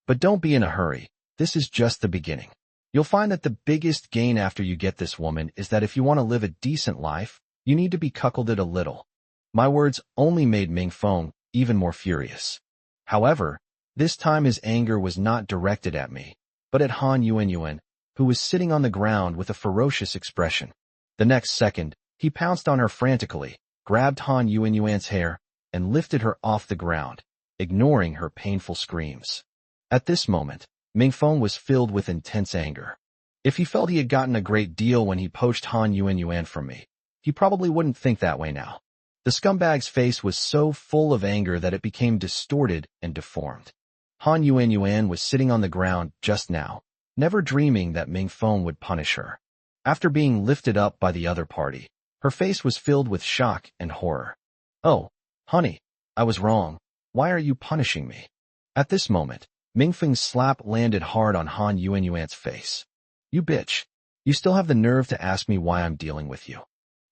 But don't be in a hurry. This is just the beginning. You'll find that the biggest gain after you get this woman is that if you want to live a decent life, you need to be cuckolded a little. My words only made Mingfeng even more furious. However, this time his anger was not directed at me, but at Han Yuanyuan, who was sitting on the ground with a ferocious expression. The next second, he pounced on her frantically, grabbed Han Yuanyuan's hair, and lifted her off the ground, ignoring her painful screams. At this moment, Mingfeng was filled with intense anger. If he felt he had gotten a great deal when he poached Han Yuanyuan from me, he probably wouldn't think that way now. The scumbag's face was so full of anger that it became distorted and deformed. Han Yuanyuan was sitting on the ground just now, never dreaming that Mingfeng would punish her. After being lifted up by the other party, her face was filled with shock and horror. Oh, honey, I was wrong. Why are you punishing me? At this moment, Mingfeng's slap landed hard on Han Yuanyuan's face. You bitch. You still have the nerve to ask me why I'm dealing with you.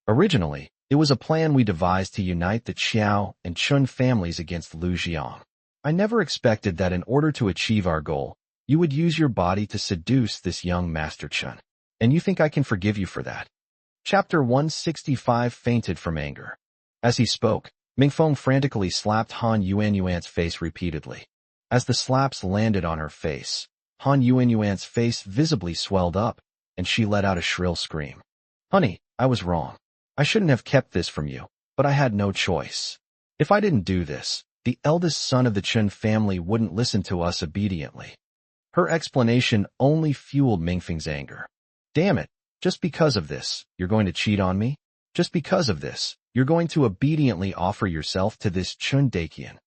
Originally, it was a plan we devised to unite the Qiao and Chun families against Lu Jiang. I never expected that in order to achieve our goal, you would use your body to seduce this young Master Chun. And you think I can forgive you for that? Chapter 165 fainted from anger. As he spoke, Mingfeng frantically slapped Han Yuanyuan's face repeatedly. As the slaps landed on her face, Han Yuanyuan's face visibly swelled up, and she let out a shrill scream. Honey, I was wrong. I shouldn't have kept this from you, but I had no choice. If I didn't do this, the eldest son of the Chun family wouldn't listen to us obediently. Her explanation only fueled Mingfeng's anger. Damn it, just because of this, you're going to cheat on me? Just because of this, you're going to obediently offer yourself to this Chun Dakian.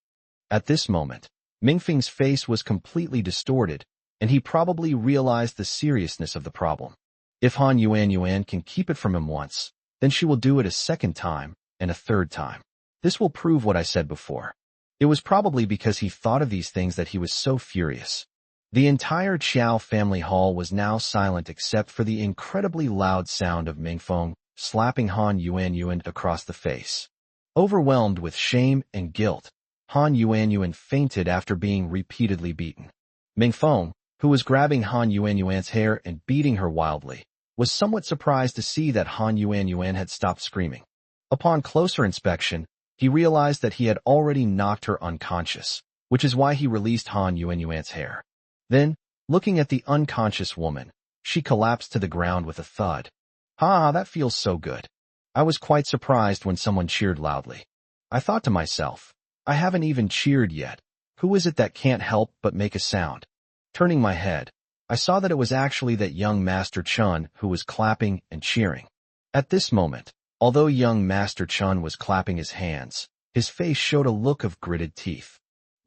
At this moment, Mingfeng's face was completely distorted, and he probably realized the seriousness of the problem. If Han Yuanyuan can keep it from him once, then she will do it a second time and a third time. This will prove what I said before. It was probably because he thought of these things that he was so furious. The entire Qiao family hall was now silent except for the incredibly loud sound of Mingfeng slapping Han Yuanyuan across the face. Overwhelmed with shame and guilt, Han Yuanyuan fainted after being repeatedly beaten. Mingfeng, who was grabbing Han Yuanyuan's hair and beating her wildly, was somewhat surprised to see that Han Yuanyuan had stopped screaming. Upon closer inspection, he realized that he had already knocked her unconscious, which is why he released Han Yuanyuan's hair. Then, looking at the unconscious woman, she collapsed to the ground with a thud. Ha, that feels so good. I was quite surprised when someone cheered loudly. I thought to myself, I haven't even cheered yet. Who is it that can't help but make a sound? Turning my head, I saw that it was actually that young Master Chun who was clapping and cheering. At this moment, although young Master Chun was clapping his hands, his face showed a look of gritted teeth.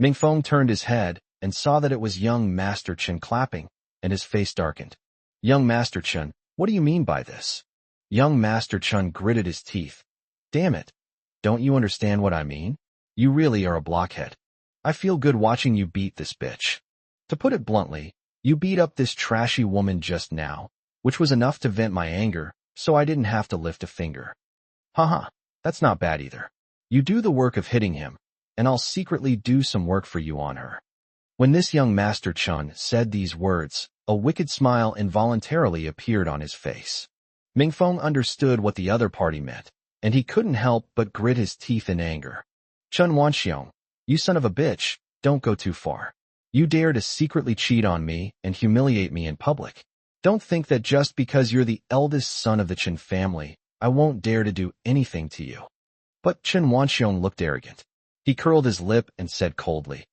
Mingfeng turned his head and saw that it was young Master Chun clapping, and his face darkened. Young Master Chun, what do you mean by this? Young Master Chun gritted his teeth. Damn it. Don't you understand what I mean? You really are a blockhead. I feel good watching you beat this bitch. To put it bluntly, you beat up this trashy woman just now, which was enough to vent my anger, so I didn't have to lift a finger. Haha, that's not bad either. You do the work of hitting him, and I'll secretly do some work for you on her. When this young Master Chun said these words, a wicked smile involuntarily appeared on his face. Mingfeng understood what the other party meant, and he couldn't help but grit his teeth in anger. Chun Wanxiong, you son of a bitch, don't go too far. You dare to secretly cheat on me and humiliate me in public. Don't think that just because you're the eldest son of the Chun family, I won't dare to do anything to you. But Chun Wanxiong looked arrogant. He curled his lip and said coldly,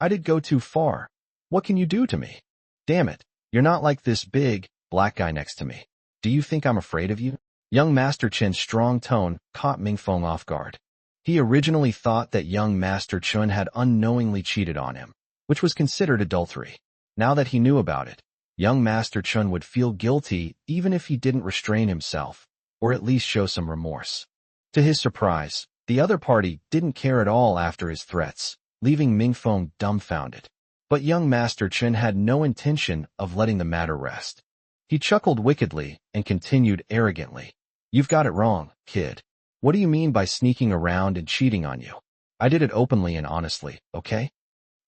I did go too far. What can you do to me? Damn it, you're not like this big, black guy next to me. Do you think I'm afraid of you? Young Master Chun's strong tone caught Mingfeng off guard. He originally thought that young Master Chun had unknowingly cheated on him, which was considered adultery. Now that he knew about it, young Master Chun would feel guilty even if he didn't restrain himself, or at least show some remorse. To his surprise, the other party didn't care at all after his threats, leaving Mingfeng dumbfounded. But young Master Chun had no intention of letting the matter rest. He chuckled wickedly and continued arrogantly. You've got it wrong, kid. What do you mean by sneaking around and cheating on you? I did it openly and honestly, okay?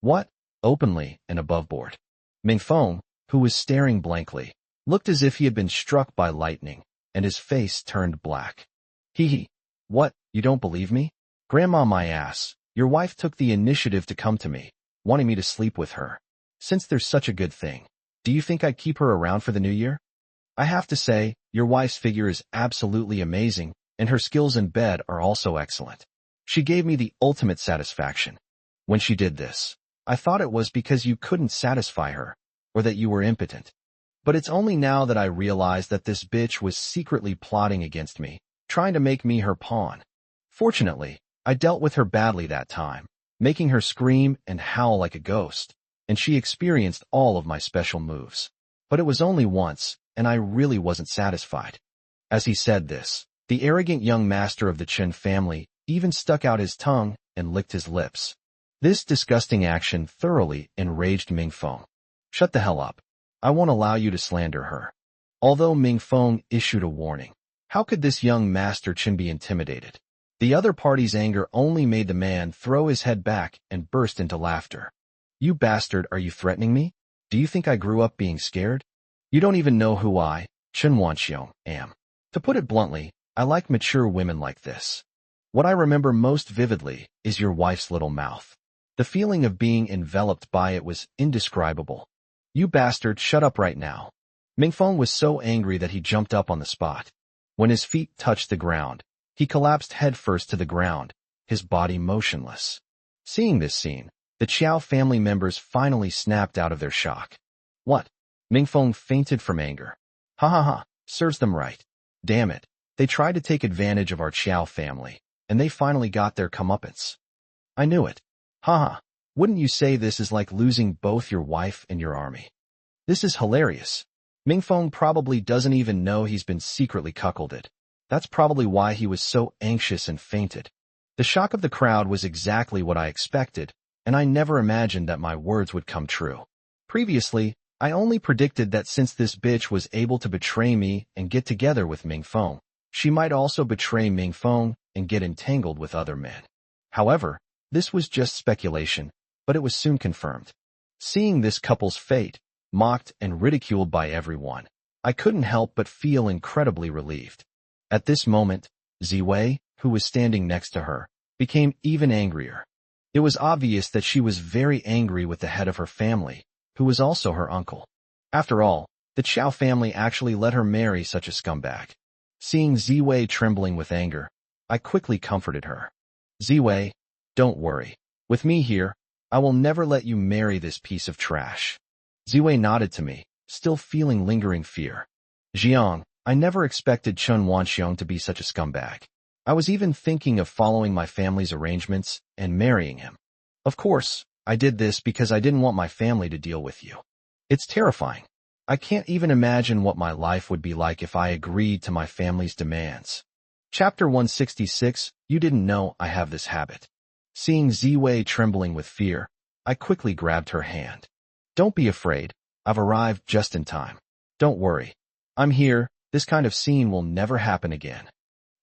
What? Openly and above board. Mingfeng, who was staring blankly, looked as if he had been struck by lightning, and his face turned black. Hee hee. What, you don't believe me? Grandma my ass, your wife took the initiative to come to me, wanting me to sleep with her. Since there's such a good thing, do you think I'd keep her around for the new year? I have to say, your wife's figure is absolutely amazing, and her skills in bed are also excellent. She gave me the ultimate satisfaction. When she did this, I thought it was because you couldn't satisfy her, or that you were impotent. But it's only now that I realized that this bitch was secretly plotting against me, trying to make me her pawn. Fortunately, I dealt with her badly that time, making her scream and howl like a ghost, and she experienced all of my special moves. But it was only once, and I really wasn't satisfied. As he said this, the arrogant young master of the Chun family even stuck out his tongue and licked his lips. This disgusting action thoroughly enraged Mingfeng. Shut the hell up. I won't allow you to slander her. Although Ming Feng issued a warning, how could this young Master Chen be intimidated? The other party's anger only made the man throw his head back and burst into laughter. You bastard, are you threatening me? Do you think I grew up being scared? You don't even know who I, Chen Wanxiong, am. To put it bluntly, I like mature women like this. What I remember most vividly is your wife's little mouth. The feeling of being enveloped by it was indescribable. You bastard, shut up right now. Ming Feng was so angry that he jumped up on the spot. When his feet touched the ground, he collapsed headfirst to the ground, his body motionless. Seeing this scene, the Qiao family members finally snapped out of their shock. What? Ming Feng fainted from anger. Ha ha ha, serves them right. Damn it, they tried to take advantage of our Qiao family, and they finally got their comeuppance. I knew it. Ha ha, wouldn't you say this is like losing both your wife and your army? This is hilarious. Ming Feng probably doesn't even know he's been secretly cuckolded. That's probably why he was so anxious and fainted. The shock of the crowd was exactly what I expected, and I never imagined that my words would come true. Previously, I only predicted that since this bitch was able to betray me and get together with Ming Feng, she might also betray Ming Feng and get entangled with other men. However, this was just speculation, but it was soon confirmed. Seeing this couple's fate, mocked and ridiculed by everyone, I couldn't help but feel incredibly relieved. At this moment, Ziwei, who was standing next to her, became even angrier. It was obvious that she was very angry with the head of her family, who was also her uncle. After all, the Qiao family actually let her marry such a scumbag. Seeing Ziwei trembling with anger, I quickly comforted her. Ziwei, don't worry. With me here, I will never let you marry this piece of trash. Ziwei nodded to me, still feeling lingering fear. Jiang, I never expected Chen Wanxiong to be such a scumbag. I was even thinking of following my family's arrangements and marrying him. Of course, I did this because I didn't want my family to deal with you. It's terrifying. I can't even imagine what my life would be like if I agreed to my family's demands. Chapter 166, You Didn't Know I Have This Habit. Seeing Ziwei trembling with fear, I quickly grabbed her hand. Don't be afraid, I've arrived just in time. Don't worry. I'm here, this kind of scene will never happen again.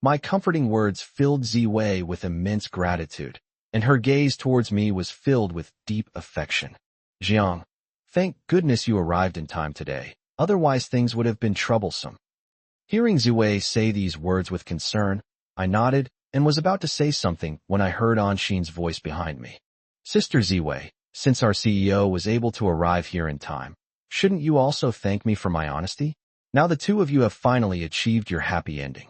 My comforting words filled Ziwei with immense gratitude, and her gaze towards me was filled with deep affection. Jiang, thank goodness you arrived in time today, otherwise things would have been troublesome. Hearing Ziwei say these words with concern, I nodded and was about to say something when I heard Anshin's voice behind me. Sister Ziwei, since our CEO was able to arrive here in time, shouldn't you also thank me for my honesty? Now the two of you have finally achieved your happy ending.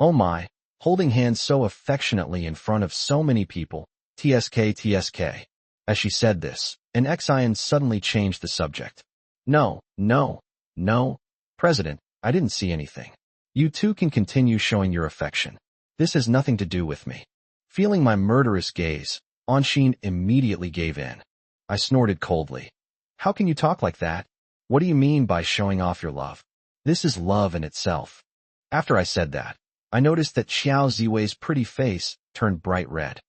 Oh my, holding hands so affectionately in front of so many people, TSK. As she said this, an Xian suddenly changed the subject. No, President, I didn't see anything. You two can continue showing your affection. This has nothing to do with me. Feeling my murderous gaze, Anshin immediately gave in. I snorted coldly. How can you talk like that? What do you mean by showing off your love? This is love in itself. After I said that, I noticed that Xiao Ziwei's pretty face turned bright red.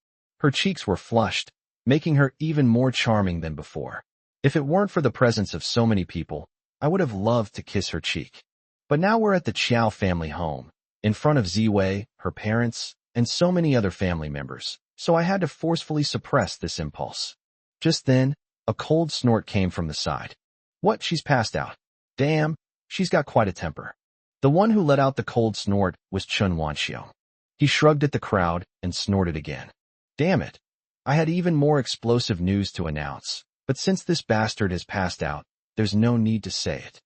Her cheeks were flushed, making her even more charming than before. If it weren't for the presence of so many people, I would have loved to kiss her cheek. But now we're at the Qiao family home, in front of Ziwei, her parents, and so many other family members, so I had to forcefully suppress this impulse. Just then, a cold snort came from the side. What, she's passed out. Damn, she's got quite a temper. The one who let out the cold snort was Chen Wanxiong. He shrugged at the crowd and snorted again. Damn it. I had even more explosive news to announce, but since this bastard has passed out, there's no need to say it.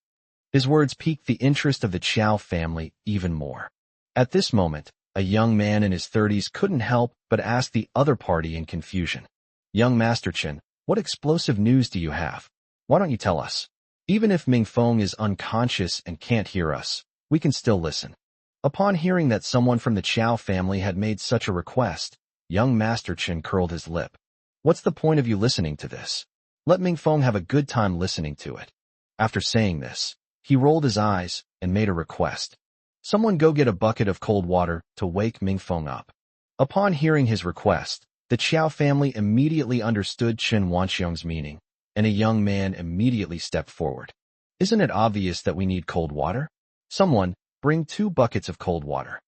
His words piqued the interest of the Qiao family even more. At this moment, a young man in his 30s couldn't help but ask the other party in confusion. Young Master Chen, what explosive news do you have? Why don't you tell us? Even if Ming Feng is unconscious and can't hear us, we can still listen. Upon hearing that someone from the Qiao family had made such a request, young Master Chen curled his lip. What's the point of you listening to this? Let Ming Feng have a good time listening to it. After saying this, he rolled his eyes and made a request. Someone go get a bucket of cold water to wake Ming Feng up. Upon hearing his request, the Qiao family immediately understood Chen Wanxiong's meaning, and a young man immediately stepped forward. Isn't it obvious that we need cold water? Someone, bring 2 buckets of cold water.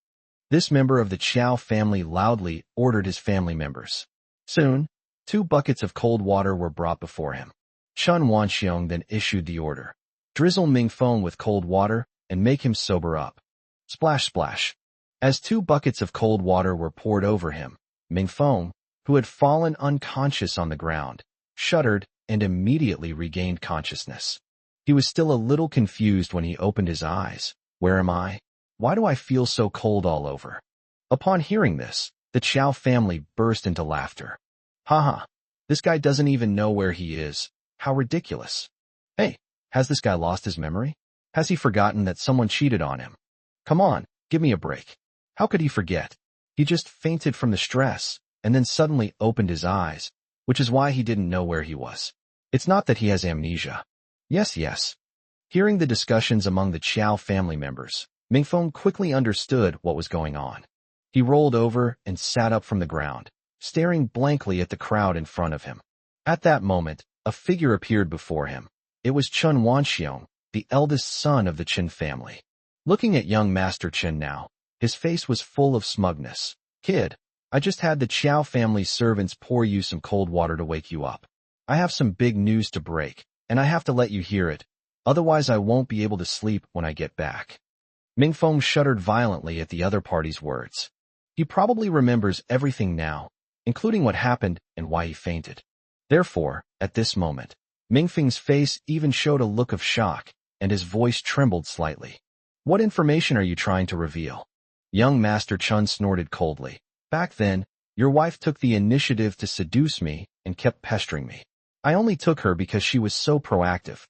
This member of the Chow family loudly ordered his family members. Soon, 2 buckets of cold water were brought before him. Chun Wanxiong then issued the order. Drizzle Mingfeng with cold water and make him sober up. Splash, splash. As 2 buckets of cold water were poured over him, Mingfeng, who had fallen unconscious on the ground, shuddered and immediately regained consciousness. He was still a little confused when he opened his eyes. Where am I? Why do I feel so cold all over? Upon hearing this, the Chow family burst into laughter. Haha, this guy doesn't even know where he is. How ridiculous. Hey, has this guy lost his memory? Has he forgotten that someone cheated on him? Come on, give me a break. How could he forget? He just fainted from the stress, and then suddenly opened his eyes, which is why he didn't know where he was. It's not that he has amnesia. Yes. Hearing the discussions among the Chow family members, Mingfeng quickly understood what was going on. He rolled over and sat up from the ground, staring blankly at the crowd in front of him. At that moment, a figure appeared before him. It was Chun Wanxiong, the eldest son of the Chen family. Looking at young Master Chen now, his face was full of smugness. Kid, I just had the Chow family servants pour you some cold water to wake you up. I have some big news to break, and I have to let you hear it. Otherwise I won't be able to sleep when I get back. Mingfeng shuddered violently at the other party's words. He probably remembers everything now, including what happened and why he fainted. Therefore, at this moment, Mingfeng's face even showed a look of shock, and his voice trembled slightly. What information are you trying to reveal? Young Master Chun snorted coldly. Back then, your wife took the initiative to seduce me and kept pestering me. I only took her because she was so proactive.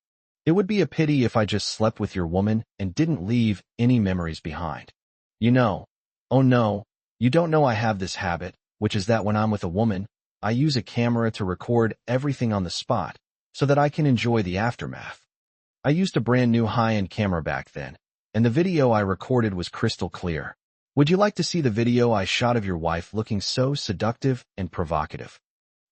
It would be a pity if I just slept with your woman and didn't leave any memories behind. You know, oh no, you don't know I have this habit, which is that when I'm with a woman, I use a camera to record everything on the spot so that I can enjoy the aftermath. I used a brand new high-end camera back then, and the video I recorded was crystal clear. Would you like to see the video I shot of your wife looking so seductive and provocative?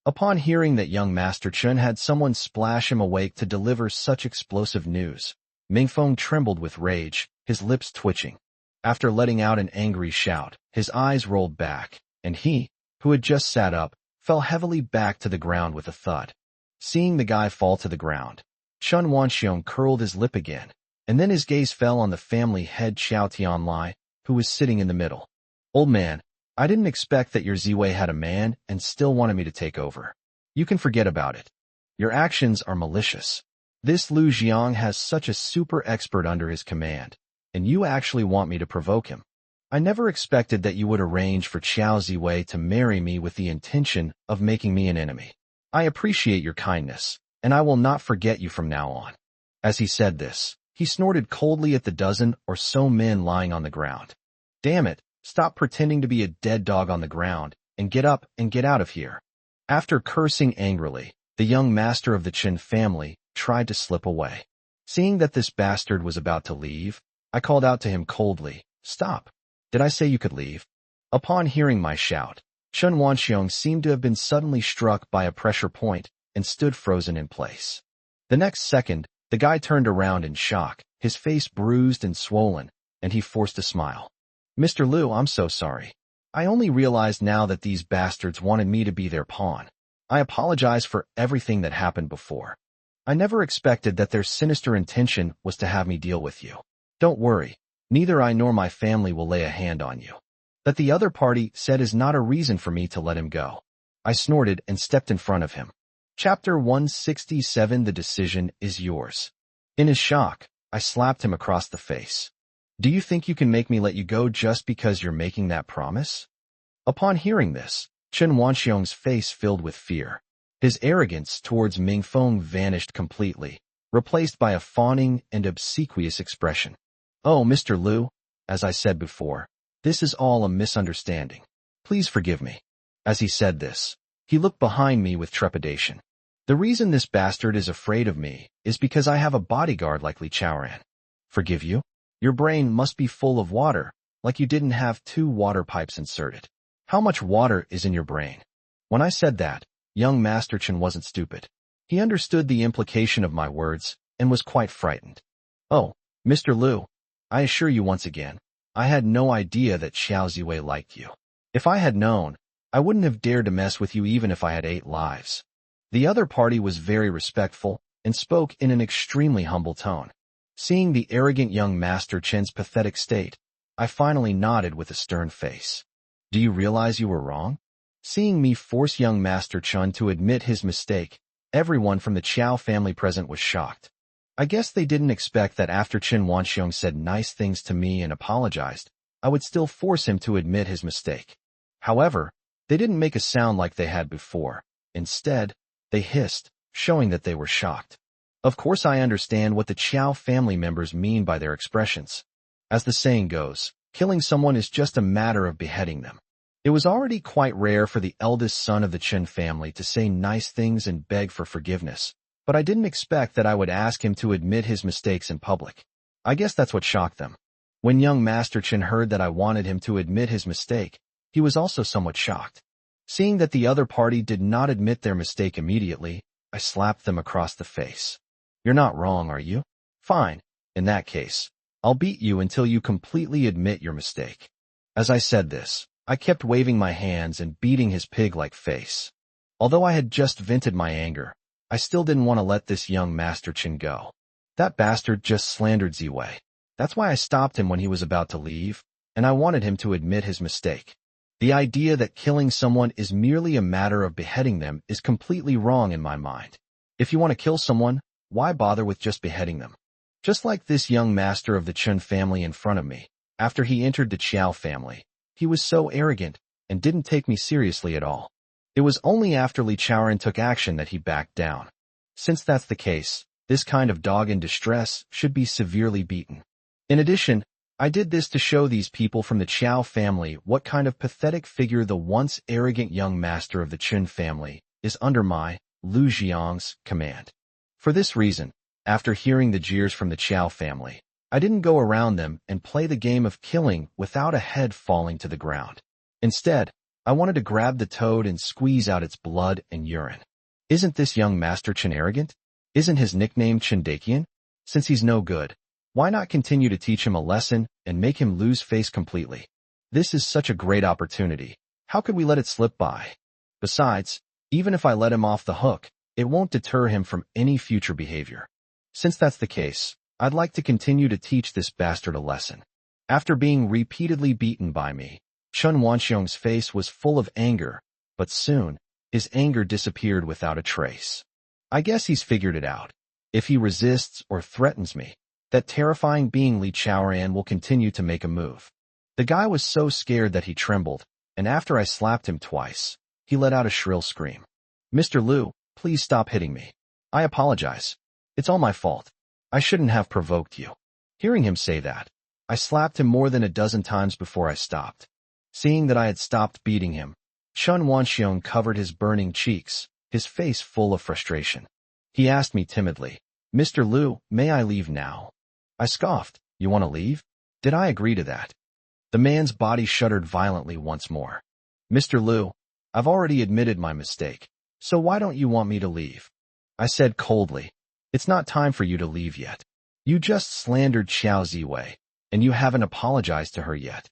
Upon hearing that young Master Chun had someone splash him awake to deliver such explosive news, Mingfeng trembled with rage, his lips twitching. After letting out an angry shout, his eyes rolled back, and he, who had just sat up, fell heavily back to the ground with a thud. Seeing the guy fall to the ground, Chun Wanxiong curled his lip again, and then his gaze fell on the family head Xiao Tianlai, who was sitting in the middle. Old man, I didn't expect that your Ziwei had a man and still wanted me to take over. You can forget about it. Your actions are malicious. This Lu Jiang has such a super expert under his command, and you actually want me to provoke him. I never expected that you would arrange for Qiao Ziwei to marry me with the intention of making me an enemy. I appreciate your kindness, and I will not forget you from now on. As he said this, he snorted coldly at the dozen or so men lying on the ground. Damn it, stop pretending to be a dead dog on the ground, and get up and get out of here. After cursing angrily, the young master of the Chen family tried to slip away. Seeing that this bastard was about to leave, I called out to him coldly, Stop. Did I say you could leave? Upon hearing my shout, Chun Wanxiong seemed to have been suddenly struck by a pressure point and stood frozen in place. The next second, the guy turned around in shock, his face bruised and swollen, and he forced a smile. Mr. Liu, I'm so sorry. I only realized now that these bastards wanted me to be their pawn. I apologize for everything that happened before. I never expected that their sinister intention was to have me deal with you. Don't worry, neither I nor my family will lay a hand on you. That the other party said is not a reason for me to let him go. I snorted and stepped in front of him. Chapter 167 The decision is yours. In his shock, I slapped him across the face. Do you think you can make me let you go just because you're making that promise? Upon hearing this, Chen Wanxiong's face filled with fear. His arrogance towards Mingfeng vanished completely, replaced by a fawning and obsequious expression. Oh, Mr. Liu, as I said before, this is all a misunderstanding. Please forgive me. As he said this, he looked behind me with trepidation. The reason this bastard is afraid of me is because I have a bodyguard like Li Chaoran. Forgive you? Your brain must be full of water, like you didn't have 2 water pipes inserted. How much water is in your brain? When I said that, young Master Chen wasn't stupid. He understood the implication of my words and was quite frightened. Oh, Mr. Liu, I assure you once again, I had no idea that Xiao Ziwei liked you. If I had known, I wouldn't have dared to mess with you even if I had 8 lives. The other party was very respectful and spoke in an extremely humble tone. Seeing the arrogant young Master Chen's pathetic state, I finally nodded with a stern face. Do you realize you were wrong? Seeing me force young Master Chen to admit his mistake, everyone from the Qiao family present was shocked. I guess they didn't expect that after Chen Wanxiong said nice things to me and apologized, I would still force him to admit his mistake. However, they didn't make a sound like they had before. Instead, they hissed, showing that they were shocked. Of course I understand what the Qiao family members mean by their expressions. As the saying goes, killing someone is just a matter of beheading them. It was already quite rare for the eldest son of the Chen family to say nice things and beg for forgiveness, but I didn't expect that I would ask him to admit his mistakes in public. I guess that's what shocked them. When young Master Chen heard that I wanted him to admit his mistake, he was also somewhat shocked. Seeing that the other party did not admit their mistake immediately, I slapped them across the face. You're not wrong, are you? Fine. In that case, I'll beat you until you completely admit your mistake. As I said this, I kept waving my hands and beating his pig-like face. Although I had just vented my anger, I still didn't want to let this young Master Chen go. That bastard just slandered Ziwei. That's why I stopped him when he was about to leave, and I wanted him to admit his mistake. The idea that killing someone is merely a matter of beheading them is completely wrong in my mind. If you want to kill someone, why bother with just beheading them? Just like this young master of the Chen family in front of me, after he entered the Qiao family, he was so arrogant and didn't take me seriously at all. It was only after Li Chaoran took action that he backed down. Since that's the case, this kind of dog in distress should be severely beaten. In addition, I did this to show these people from the Qiao family what kind of pathetic figure the once arrogant young master of the Chen family is under my, Lu Jiang's, command. For this reason, after hearing the jeers from the Qiao family, I didn't go around them and play the game of killing without a head falling to the ground. Instead, I wanted to grab the toad and squeeze out its blood and urine. Isn't this young Master Chen arrogant? Isn't his nickname Chen Dakian? Since he's no good, why not continue to teach him a lesson and make him lose face completely? This is such a great opportunity. How could we let it slip by? Besides, even if I let him off the hook, it won't deter him from any future behavior. Since that's the case, I'd like to continue to teach this bastard a lesson. After being repeatedly beaten by me, Chen Wanxiong's face was full of anger, but soon, his anger disappeared without a trace. I guess he's figured it out. If he resists or threatens me, that terrifying being Li Chaoran will continue to make a move. The guy was so scared that he trembled, and after I slapped him twice, he let out a shrill scream. Mr. Lu, please stop hitting me. I apologize. It's all my fault. I shouldn't have provoked you. Hearing him say that, I slapped him more than a dozen times before I stopped. Seeing that I had stopped beating him, Chen Wanxiong covered his burning cheeks, his face full of frustration. He asked me timidly, Mr. Lu, may I leave now? I scoffed. You want to leave? Did I agree to that? The man's body shuddered violently once more. Mr. Lu, I've already admitted my mistake, so why don't you want me to leave? I said coldly. It's not time for you to leave yet. You just slandered Xiao Ziwei, and you haven't apologized to her yet.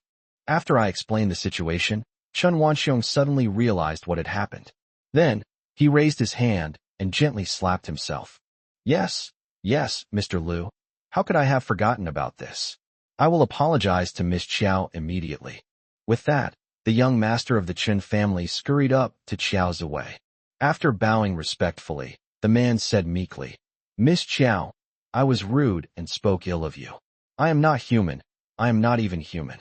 After I explained the situation, Chen Wanxiong suddenly realized what had happened. Then, he raised his hand and gently slapped himself. Yes, Mr. Lu. How could I have forgotten about this? I will apologize to Miss Qiao immediately. With that, the young master of the Chen family scurried up to Xiao Ziwei. After bowing respectfully, the man said meekly, Miss Qiao, I was rude and spoke ill of you. I am not human. I am not even human.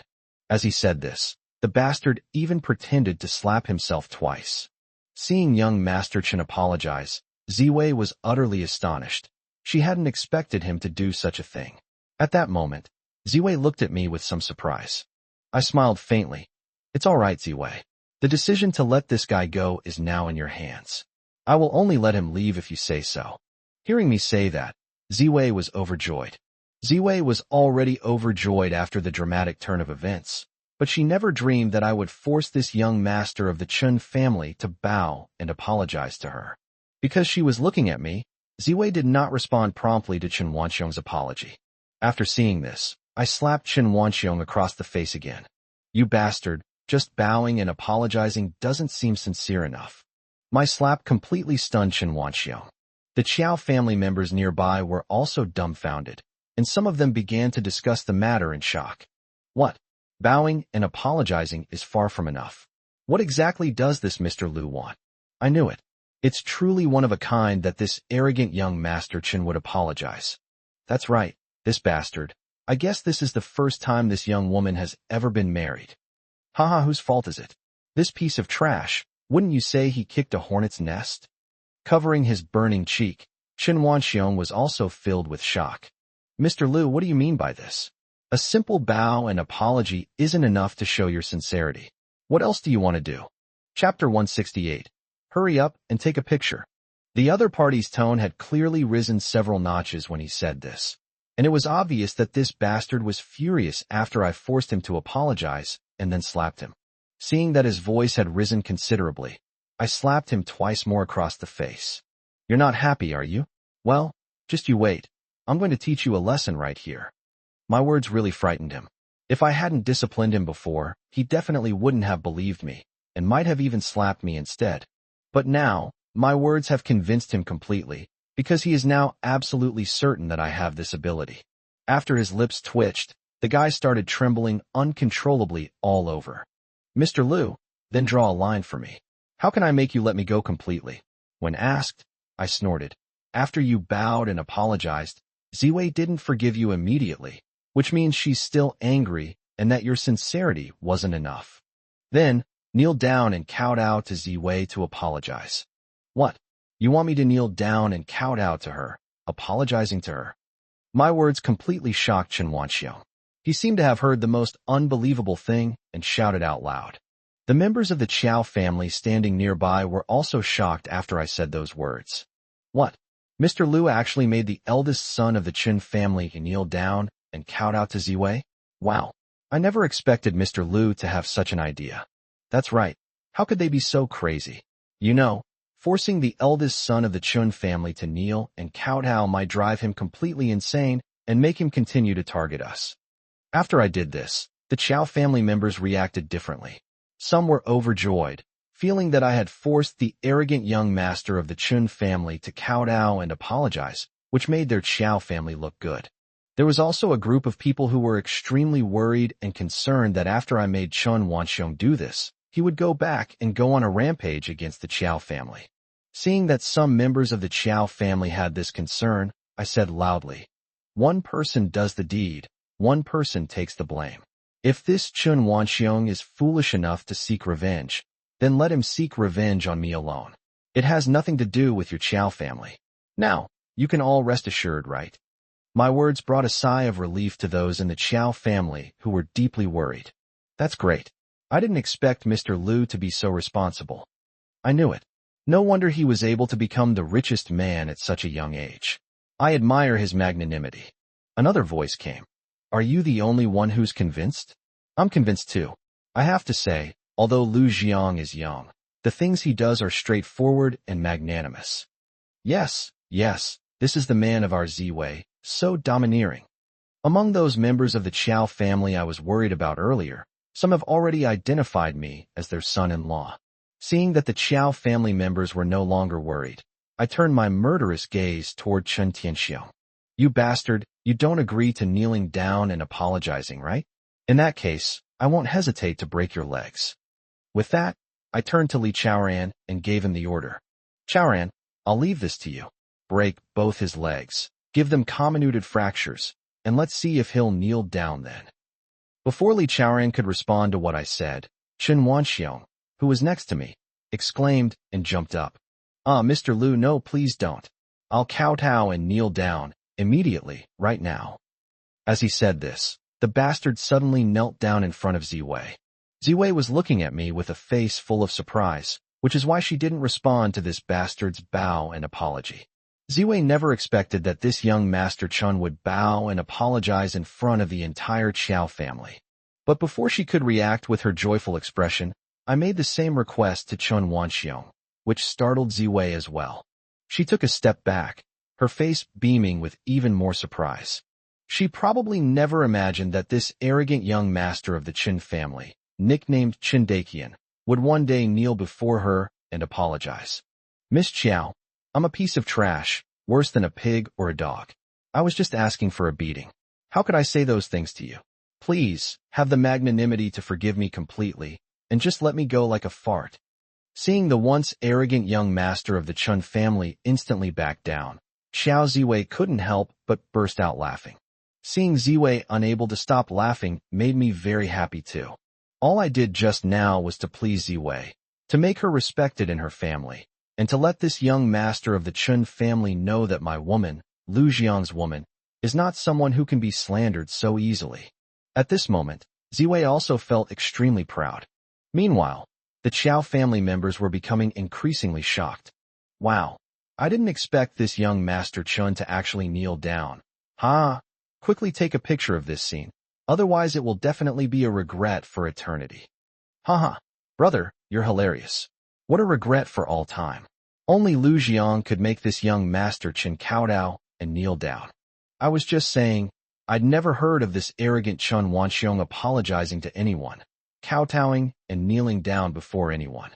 As he said this, the bastard even pretended to slap himself twice. Seeing young Master Chen apologize, Ziwei was utterly astonished. She hadn't expected him to do such a thing. At that moment, Ziwei looked at me with some surprise. I smiled faintly. It's all right, Ziwei. The decision to let this guy go is now in your hands. I will only let him leave if you say so. Hearing me say that, Ziwei was overjoyed. Ziwei was already overjoyed after the dramatic turn of events, but she never dreamed that I would force this young master of the Chen family to bow and apologize to her. Because she was looking at me, Ziwei did not respond promptly to Chen Wanxiong's apology. After seeing this, I slapped Chen Wanxiong across the face again. You bastard, just bowing and apologizing doesn't seem sincere enough. My slap completely stunned Chen Wanxiong. The Qiao family members nearby were also dumbfounded, and some of them began to discuss the matter in shock. What? Bowing and apologizing is far from enough. What exactly does this Mr. Lu want? I knew it. It's truly one of a kind that this arrogant young Master Chen would apologize. That's right, this bastard. I guess this is the first time this young woman has ever been married. Haha, whose fault is it? This piece of trash, wouldn't you say he kicked a hornet's nest? Covering his burning cheek, Chen Wanxiong was also filled with shock. Mr. Lu, what do you mean by this? A simple bow and apology isn't enough to show your sincerity. What else do you want to do? Chapter 168. Hurry up and take a picture. The other party's tone had clearly risen several notches when he said this, and it was obvious that this bastard was furious after I forced him to apologize and then slapped him. Seeing that his voice had risen considerably, I slapped him twice more across the face. You're not happy, are you? Well, just you wait. I'm going to teach you a lesson right here. My words really frightened him. If I hadn't disciplined him before, he definitely wouldn't have believed me, and might have even slapped me instead. But now, my words have convinced him completely, because he is now absolutely certain that I have this ability. After his lips twitched, the guy started trembling uncontrollably all over. Mr. Lu, then draw a line for me. How can I make you let me go completely? When asked, I snorted. After you bowed and apologized, Ziwei didn't forgive you immediately, which means she's still angry and that your sincerity wasn't enough. Then, kneel down and kowtow to Ziwei to apologize. What? You want me to kneel down and kowtow to her, apologizing to her? My words completely shocked Chen Wanxiong. He seemed to have heard the most unbelievable thing and shouted out loud. The members of the Qiao family standing nearby were also shocked after I said those words. What? Mr. Lu actually made the eldest son of the Chen family kneel down and kowtow to Ziwei? Wow. I never expected Mr. Lu to have such an idea. That's right. How could they be so crazy? You know, forcing the eldest son of the Chen family to kneel and kowtow might drive him completely insane and make him continue to target us. After I did this, the Qiao family members reacted differently. Some were overjoyed, feeling that I had forced the arrogant young master of the Chen family to kowtow and apologize, which made their Qiao family look good. There was also a group of people who were extremely worried and concerned that after I made Chen Wanxiong do this, he would go back and go on a rampage against the Qiao family. Seeing that some members of the Qiao family had this concern, I said loudly, "One person does the deed, one person takes the blame. If this Chen Wanxiong is foolish enough to seek revenge, then let him seek revenge on me alone. It has nothing to do with your Qiao family. Now, you can all rest assured, right?" My words brought a sigh of relief to those in the Qiao family who were deeply worried. That's great. I didn't expect Mr. Lu to be so responsible. I knew it. No wonder he was able to become the richest man at such a young age. I admire his magnanimity. Another voice came. Are you the only one who's convinced? I'm convinced too. I have to say, although Lu Jiang is young, the things he does are straightforward and magnanimous. Yes, this is the man of our Ziwei, so domineering. Among those members of the Qiao family I was worried about earlier, some have already identified me as their son-in-law. Seeing that the Qiao family members were no longer worried, I turned my murderous gaze toward Chen Tianxiong. You bastard, you don't agree to kneeling down and apologizing, right? In that case, I won't hesitate to break your legs. With that, I turned to Li Chaoran and gave him the order. Chaoran, I'll leave this to you. Break both his legs, give them comminuted fractures, and let's see if he'll kneel down then. Before Li Chaoran could respond to what I said, Chen Wanxiong, who was next to me, exclaimed and jumped up. Mr. Lu, no, please don't. I'll kowtow and kneel down, immediately, right now. As he said this, the bastard suddenly knelt down in front of Ziwei. Ziwei was looking at me with a face full of surprise, which is why she didn't respond to this bastard's bow and apology. Ziwei never expected that this young Master Chen would bow and apologize in front of the entire Qiao family. But before she could react with her joyful expression, I made the same request to Chen Wanxiong, which startled Ziwei as well. She took a step back, her face beaming with even more surprise. She probably never imagined that this arrogant young master of the Qin family, nicknamed Chindakian, would one day kneel before her and apologize. Miss Chiao, I'm a piece of trash, worse than a pig or a dog. I was just asking for a beating. How could I say those things to you? Please, have the magnanimity to forgive me completely, and just let me go like a fart. Seeing the once arrogant young master of the Chun family instantly back down, Xiao Ziwei couldn't help but burst out laughing. Seeing Ziwei unable to stop laughing made me very happy too. All I did just now was to please Ziwei, to make her respected in her family, and to let this young master of the Chun family know that my woman, Lu Jiang's woman, is not someone who can be slandered so easily. At this moment, Ziwei also felt extremely proud. Meanwhile, the Qiao family members were becoming increasingly shocked. Wow, I didn't expect this young Master Chun to actually kneel down. Quickly take a picture of this scene, otherwise it will definitely be a regret for eternity. Brother, you're hilarious. What a regret for all time. Only Lu Jiang could make this young Master Chun kowtow and kneel down. I was just saying, I'd never heard of this arrogant Chun Wanxiong apologizing to anyone, kowtowing and kneeling down before anyone.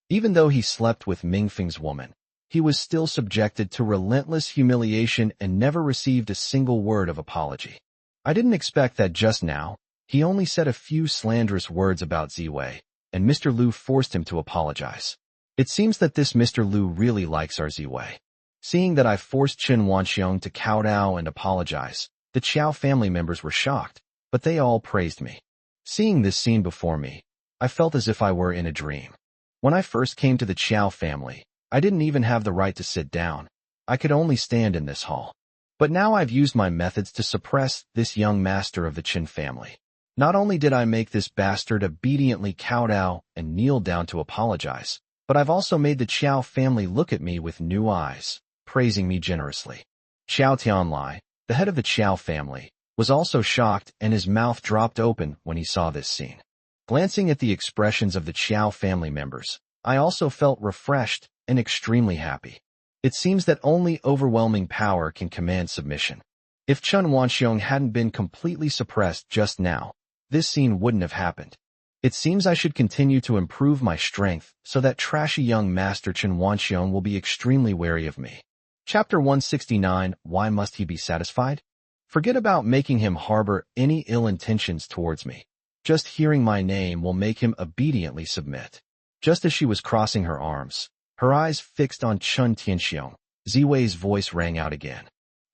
Even though he slept with Mingfeng's woman, he was still subjected to relentless humiliation and never received a single word of apology. I didn't expect that just now. He only said a few slanderous words about Ziwei, and Mr. Lu forced him to apologize. It seems that this Mr. Lu really likes our Ziwei. Seeing that I forced Qin Wanxiong to kowtow and apologize, the Qiao family members were shocked, but they all praised me. Seeing this scene before me, I felt as if I were in a dream. When I first came to the Qiao family, I didn't even have the right to sit down. I could only stand in this hall. But now I've used my methods to suppress this young master of the Qin family. Not only did I make this bastard obediently kowtow and kneel down to apologize, but I've also made the Qiao family look at me with new eyes, praising me generously. Qiao Tianlai, the head of the Qiao family, was also shocked and his mouth dropped open when he saw this scene. Glancing at the expressions of the Qiao family members, I also felt refreshed and extremely happy. It seems that only overwhelming power can command submission. If Chun Wanxiong hadn't been completely suppressed just now, this scene wouldn't have happened. It seems I should continue to improve my strength so that trashy young Master Chun Wanxiong will be extremely wary of me. Chapter 169, Why Must He Be Satisfied? Forget about making him harbor any ill intentions towards me. Just hearing my name will make him obediently submit. Just as she was crossing her arms, her eyes fixed on Chun Tianxiong, Ziwei's voice rang out again.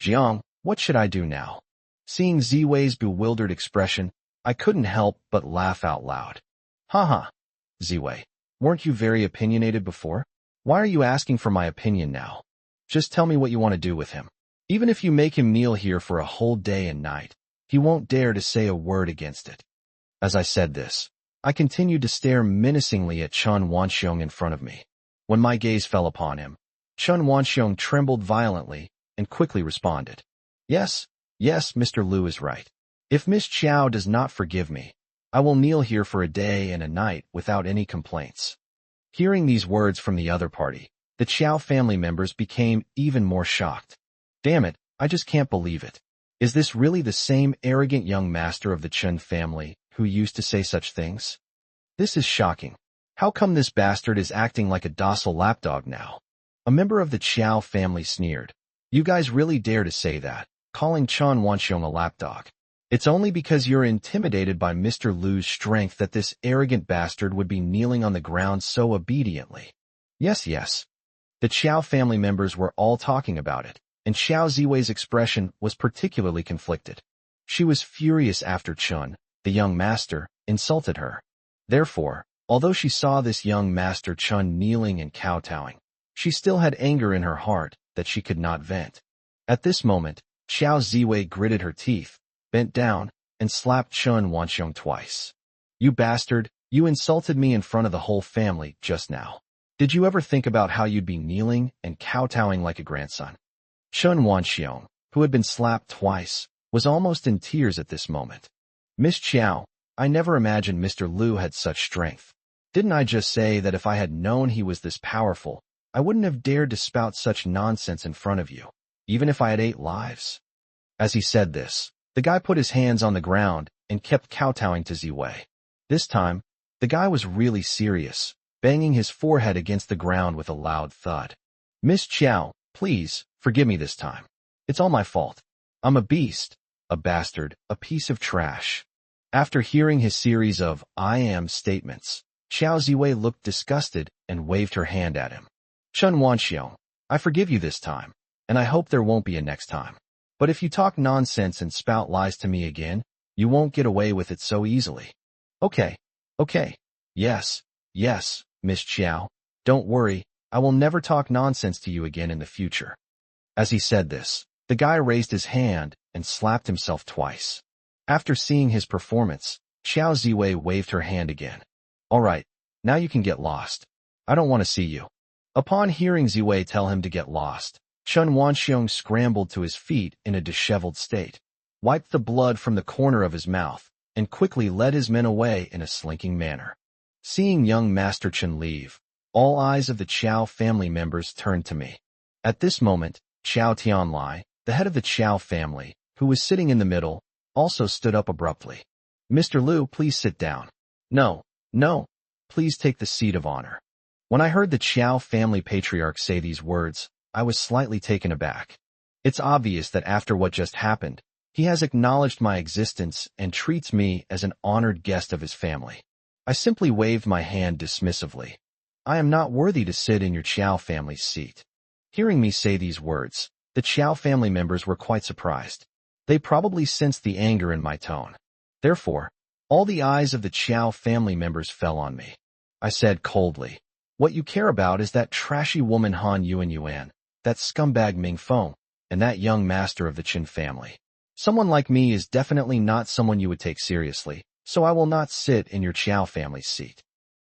Jiang, what should I do now? Seeing Ziwei's bewildered expression, I couldn't help but laugh out loud. Ziwei, weren't you very opinionated before? Why are you asking for my opinion now? Just tell me what you want to do with him. Even if you make him kneel here for a whole day and night, he won't dare to say a word against it. As I said this, I continued to stare menacingly at Chun Wanxiong in front of me. When my gaze fell upon him, Chun Wanxiong trembled violently and quickly responded. Yes, Mr. Lu is right. If Miss Chiao does not forgive me, I will kneel here for a day and a night without any complaints. Hearing these words from the other party, the Chiao family members became even more shocked. Damn it, I just can't believe it. Is this really the same arrogant young master of the Chun family who used to say such things? This is shocking. How come this bastard is acting like a docile lapdog now? A member of the Qiao family sneered. You guys really dare to say that, calling Chun Wanxiong a lapdog. It's only because you're intimidated by Mr. Lu's strength that this arrogant bastard would be kneeling on the ground so obediently. Yes. The Qiao family members were all talking about it, and Xiao Ziwei's expression was particularly conflicted. She was furious after Chun, the young master, insulted her. Therefore, although she saw this young Master Chun kneeling and kowtowing, she still had anger in her heart that she could not vent. At this moment, Xiao Ziwei gritted her teeth, bent down, and slapped Chun Wanxiong twice. You bastard, you insulted me in front of the whole family just now. Did you ever think about how you'd be kneeling and kowtowing like a grandson? Chun Wanxiong, who had been slapped twice, was almost in tears at this moment. Miss Chiao, I never imagined Mr. Lu had such strength. Didn't I just say that if I had known he was this powerful, I wouldn't have dared to spout such nonsense in front of you, even if I had 8 lives? As he said this, The guy put his hands on the ground and kept kowtowing to Ziwei. This time, the guy was really serious, banging his forehead against the ground with a loud thud. Miss Qiao, please, forgive me this time. It's all my fault. I'm a beast, a bastard, a piece of trash. After hearing his series of I am statements, Xiao Ziwei looked disgusted and waved her hand at him. Chen Wanxiong, I forgive you this time, and I hope there won't be a next time. But if you talk nonsense and spout lies to me again, you won't get away with it so easily. Okay. Yes, Miss Qiao. Don't worry, I will never talk nonsense to you again in the future. As he said this, the guy raised his hand and slapped himself twice. After seeing his performance, Xiao Ziwei waved her hand again. All right, now you can get lost. I don't want to see you. Upon hearing Ziwei tell him to get lost, Chen Wanxiong scrambled to his feet in a disheveled state, wiped the blood from the corner of his mouth, and quickly led his men away in a slinking manner. Seeing young Master Chen leave, all eyes of the Qiao family members turned to me. At this moment, Qiao Tianlai, the head of the Qiao family, who was sitting in the middle, also stood up abruptly. Mr. Liu, please sit down. No, please take the seat of honor. When I heard the Qiao family patriarch say these words, I was slightly taken aback. It's obvious that after what just happened, he has acknowledged my existence and treats me as an honored guest of his family. I simply waved my hand dismissively. I am not worthy to sit in your Qiao family's seat. Hearing me say these words, the Qiao family members were quite surprised. They probably sensed the anger in my tone. Therefore, all the eyes of the Qiao family members fell on me. I said coldly, what you care about is that trashy woman Han Yuan, that scumbag Ming Feng, and that young master of the Qin family. Someone like me is definitely not someone you would take seriously, so I will not sit in your Qiao family's seat.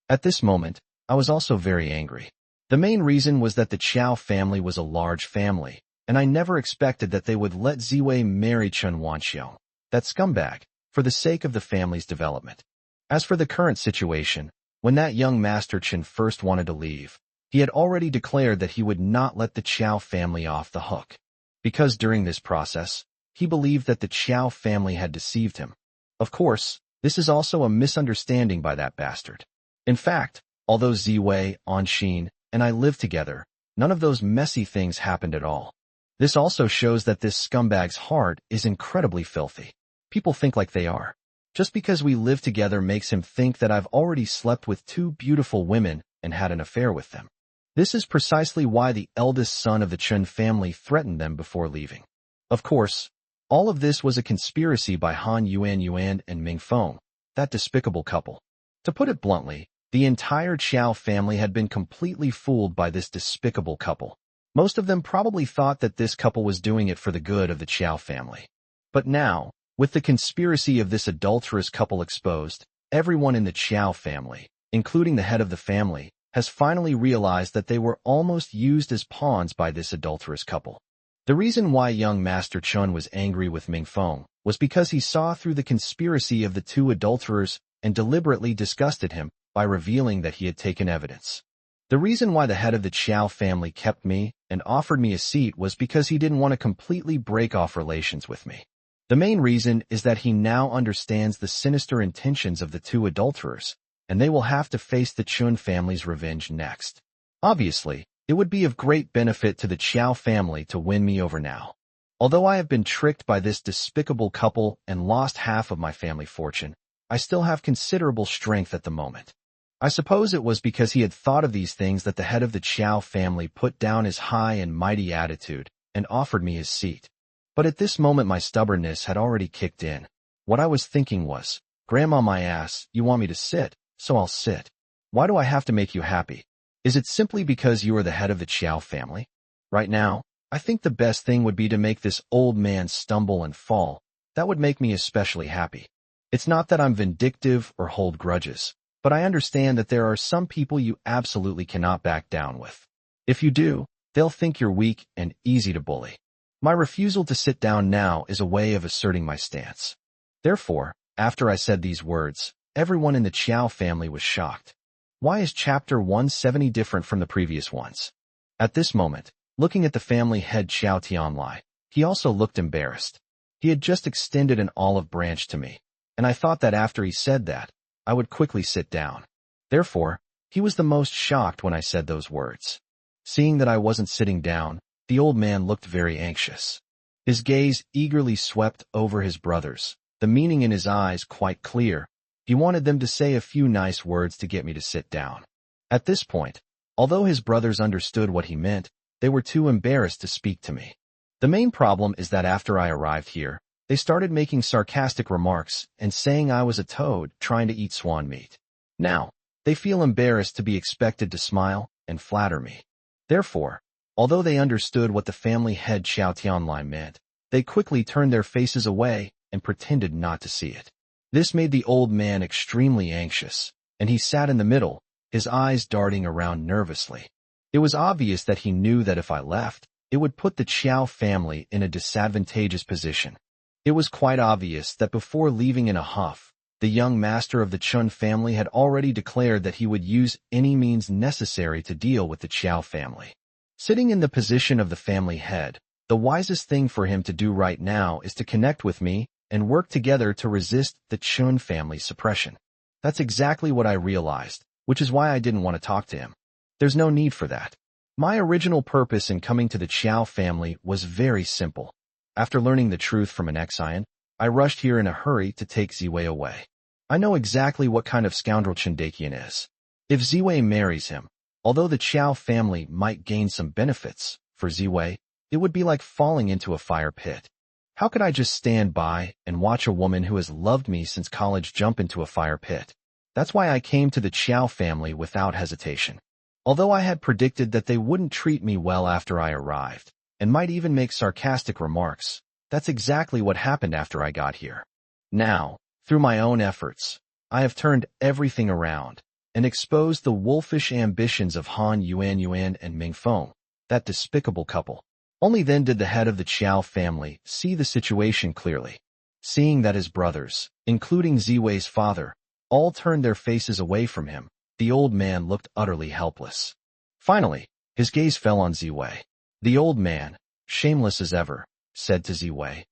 At this moment, I was also very angry. The main reason was that the Qiao family was a large family, and I never expected that they would let Ziwei marry Chen Wanxiong, that scumbag, for the sake of the family's development. As for the current situation, when that young Master Chen first wanted to leave, he had already declared that he would not let the Qiao family off the hook. Because during this process, he believed that the Qiao family had deceived him. Of course, this is also a misunderstanding by that bastard. In fact, although Ziwei, Anxin, and I lived together, none of those messy things happened at all. This also shows that this scumbag's heart is incredibly filthy. People think like they are. Just because we live together makes him think that I've already slept with 2 beautiful women and had an affair with them. This is precisely why the eldest son of the Chen family threatened them before leaving. Of course, all of this was a conspiracy by Han Yuan and Ming Feng, that despicable couple. To put it bluntly, the entire Qiao family had been completely fooled by this despicable couple. Most of them probably thought that this couple was doing it for the good of the Qiao family. But now, with the conspiracy of this adulterous couple exposed, everyone in the Qiao family, including the head of the family, has finally realized that they were almost used as pawns by this adulterous couple. The reason why young Master Chen was angry with Ming Feng was because he saw through the conspiracy of the 2 adulterers and deliberately disgusted him by revealing that he had taken evidence. The reason why the head of the Qiao family kept me and offered me a seat was because he didn't want to completely break off relations with me. The main reason is that he now understands the sinister intentions of the 2 adulterers, and they will have to face the Chun family's revenge next. Obviously, it would be of great benefit to the Qiao family to win me over now. Although I have been tricked by this despicable couple and lost half of my family fortune, I still have considerable strength at the moment. I suppose it was because he had thought of these things that the head of the Qiao family put down his high and mighty attitude and offered me his seat. But at this moment my stubbornness had already kicked in. What I was thinking was, Grandma my ass, you want me to sit, so I'll sit. Why do I have to make you happy? Is it simply because you are the head of the Qiao family? Right now, I think the best thing would be to make this old man stumble and fall. That would make me especially happy. It's not that I'm vindictive or hold grudges, but I understand that there are some people you absolutely cannot back down with. If you do, they'll think you're weak and easy to bully. My refusal to sit down now is a way of asserting my stance. Therefore, after I said these words, everyone in the Qiao family was shocked. Why is chapter 170 different from the previous ones? At this moment, looking at the family head Qiao Tianlai, he also looked embarrassed. He had just extended an olive branch to me, and I thought that after he said that, I would quickly sit down. Therefore, he was the most shocked when I said those words. Seeing that I wasn't sitting down, the old man looked very anxious. His gaze eagerly swept over his brothers, the meaning in his eyes quite clear. He wanted them to say a few nice words to get me to sit down. At this point, although his brothers understood what he meant, they were too embarrassed to speak to me. The main problem is that after I arrived here, they started making sarcastic remarks and saying I was a toad trying to eat swan meat. Now, they feel embarrassed to be expected to smile and flatter me. Therefore, although they understood what the family head Xiao Tianlai meant, they quickly turned their faces away and pretended not to see it. This made the old man extremely anxious, and he sat in the middle, his eyes darting around nervously. It was obvious that he knew that if I left, it would put the Qiao family in a disadvantageous position. It was quite obvious that before leaving in a huff, the young master of the Chun family had already declared that he would use any means necessary to deal with the Qiao family. Sitting in the position of the family head, the wisest thing for him to do right now is to connect with me and work together to resist the Chun family's suppression. That's exactly what I realized, which is why I didn't want to talk to him. There's no need for that. My original purpose in coming to the Qiao family was very simple. After learning the truth from an Xian, I rushed here in a hurry to take Ziwei away. I know exactly what kind of scoundrel Chendakian is. If Ziwei marries him, although the Qiao family might gain some benefits, for Ziwei, it would be like falling into a fire pit. How could I just stand by and watch a woman who has loved me since college jump into a fire pit? That's why I came to the Qiao family without hesitation. Although I had predicted that they wouldn't treat me well after I arrived, and might even make sarcastic remarks, that's exactly what happened after I got here. Now, through my own efforts, I have turned everything around and exposed the wolfish ambitions of Han Yuan and Ming Feng, that despicable couple. Only then did the head of the Qiao family see the situation clearly. Seeing that his brothers, including Ziwei's father, all turned their faces away from him, the old man looked utterly helpless. Finally, his gaze fell on Ziwei. The old man, shameless as ever, said to Ziwei,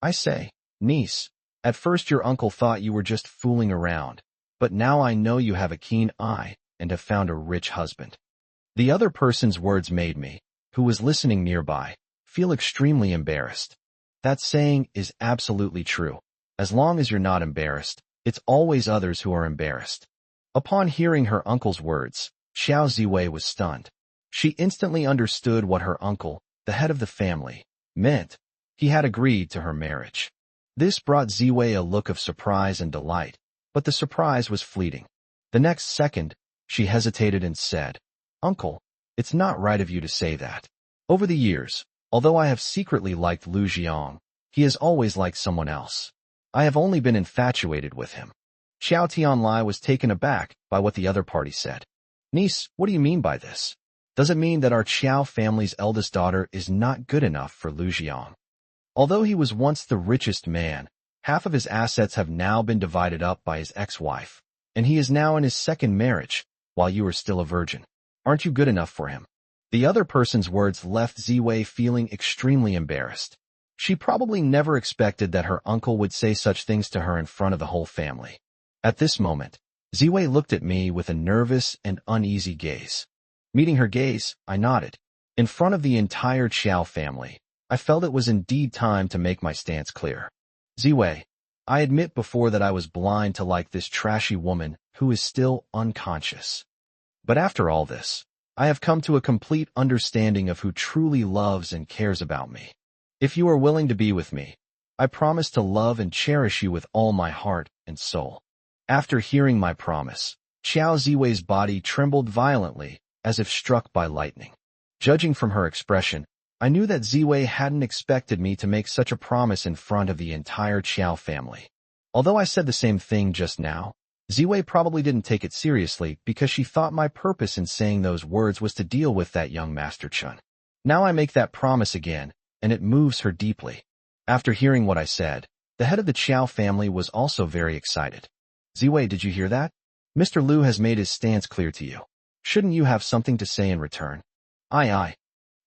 "I say, niece, at first your uncle thought you were just fooling around, but now I know you have a keen eye and have found a rich husband." The other person's words made me, who was listening nearby, feel extremely embarrassed. That saying is absolutely true. As long as you're not embarrassed, it's always others who are embarrassed. Upon hearing her uncle's words, Xiao Ziwei was stunned. She instantly understood what her uncle, the head of the family, meant. He had agreed to her marriage. This brought Ziwei a look of surprise and delight, but the surprise was fleeting. The next second, she hesitated and said, "Uncle, it's not right of you to say that. Over the years, although I have secretly liked Lu Jiang, he has always liked someone else. I have only been infatuated with him." Xiao Tianlai was taken aback by what the other party said. "Niece, what do you mean by this? Does it mean that our Qiao family's eldest daughter is not good enough for Lu Jiang?" Although he was once the richest man, half of his assets have now been divided up by his ex-wife, and he is now in his second marriage, while you are still a virgin. Aren't you good enough for him? The other person's words left Ziwei feeling extremely embarrassed. She probably never expected that her uncle would say such things to her in front of the whole family. At this moment, Ziwei looked at me with a nervous and uneasy gaze. Meeting her gaze, I nodded. In front of the entire Qiao family, I felt it was indeed time to make my stance clear. "Ziwei, I admit before that I was blind to like this trashy woman who is still unconscious. But after all this, I have come to a complete understanding of who truly loves and cares about me. If you are willing to be with me, I promise to love and cherish you with all my heart and soul." After hearing my promise, Xiao Ziwei's body trembled violently, as if struck by lightning. Judging from her expression, I knew that Ziwei hadn't expected me to make such a promise in front of the entire Qiao family. Although I said the same thing just now, Ziwei probably didn't take it seriously because she thought my purpose in saying those words was to deal with that young Master Chun. Now I make that promise again, and it moves her deeply. After hearing what I said, the head of the Qiao family was also very excited. "Ziwei, did you hear that? Mr. Lu has made his stance clear to you. Shouldn't you have something to say in return?" Aye.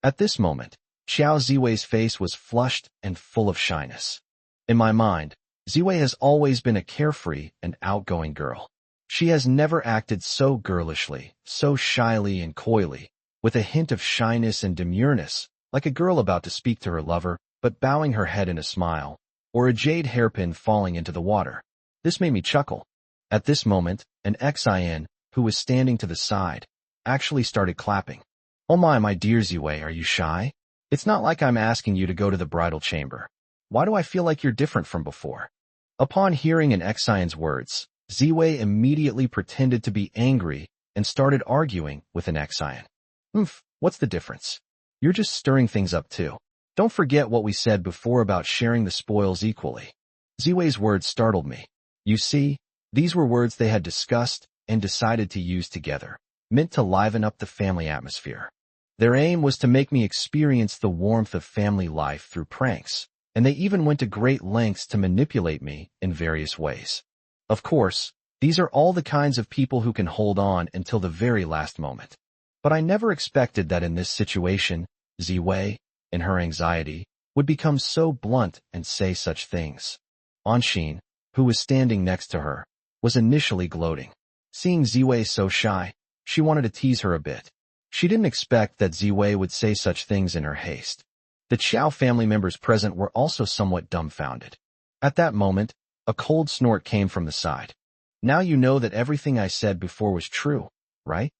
At this moment, Xiao Ziwei's face was flushed and full of shyness. In my mind, Ziwei has always been a carefree and outgoing girl. She has never acted so girlishly, so shyly and coyly, with a hint of shyness and demureness, like a girl about to speak to her lover, but bowing her head in a smile, or a jade hairpin falling into the water. This made me chuckle. At this moment, an XIN, who was standing to the side, actually started clapping. Oh my dear Ziwei, are you shy? It's not like I'm asking you to go to the bridal chamber. Why do I feel like you're different from before? Upon hearing an XIN's words, Ziwei immediately pretended to be angry and started arguing with an XIN. What's the difference? You're just stirring things up too. Don't forget what we said before about sharing the spoils equally. Ziwei's words startled me. You see, these were words they had discussed and decided to use together, meant to liven up the family atmosphere. Their aim was to make me experience the warmth of family life through pranks, and they even went to great lengths to manipulate me in various ways. Of course, these are all the kinds of people who can hold on until the very last moment. But I never expected that in this situation, Ziwei, in her anxiety, would become so blunt and say such things. Anshin, who was standing next to her, was initially gloating. Seeing Ziwei so shy, she wanted to tease her a bit. She didn't expect that Ziwei would say such things in her haste. The Qiao family members present were also somewhat dumbfounded. At that moment, a cold snort came from the side. Now you know that everything I said before was true, right?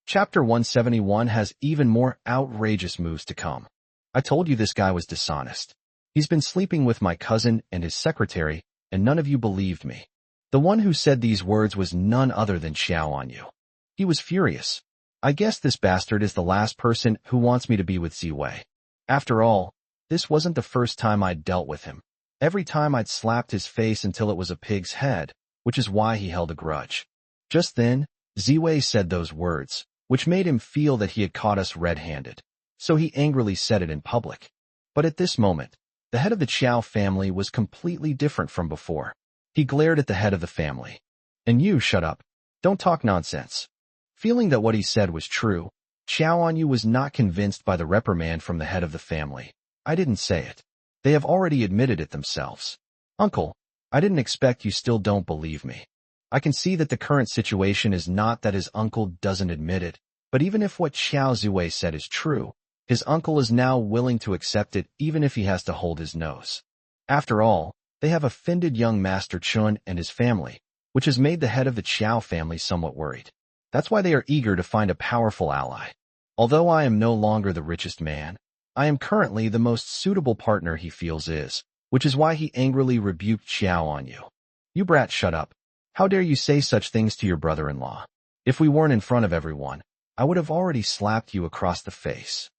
Chapter 171 has even more outrageous moves to come. I told you this guy was dishonest. He's been sleeping with my cousin and his secretary, and none of you believed me. The one who said these words was none other than Xiao Anyu. He was furious. I guess this bastard is the last person who wants me to be with Ziwei. After all, this wasn't the first time I'd dealt with him. Every time I'd slapped his face until it was a pig's head, which is why he held a grudge. Just then, Ziwei said those words, which made him feel that he had caught us red-handed. So he angrily said it in public. But at this moment, the head of the Qiao family was completely different from before. He glared at the head of the family. And you, shut up. Don't talk nonsense. Feeling that what he said was true, Xiao Anyu was not convinced by the reprimand from the head of the family. I didn't say it. They have already admitted it themselves. Uncle, I didn't expect you still don't believe me. I can see that the current situation is not that his uncle doesn't admit it, but even if what Xiao Ziwei said is true, his uncle is now willing to accept it even if he has to hold his nose. After all, they have offended young Master Chun and his family, which has made the head of the Qiao family somewhat worried. That's why they are eager to find a powerful ally. Although I am no longer the richest man, I am currently the most suitable partner he feels is, which is why he angrily rebuked Xiao Anyu. You brat, shut up. How dare you say such things to your brother-in-law? If we weren't in front of everyone, I would have already slapped you across the face.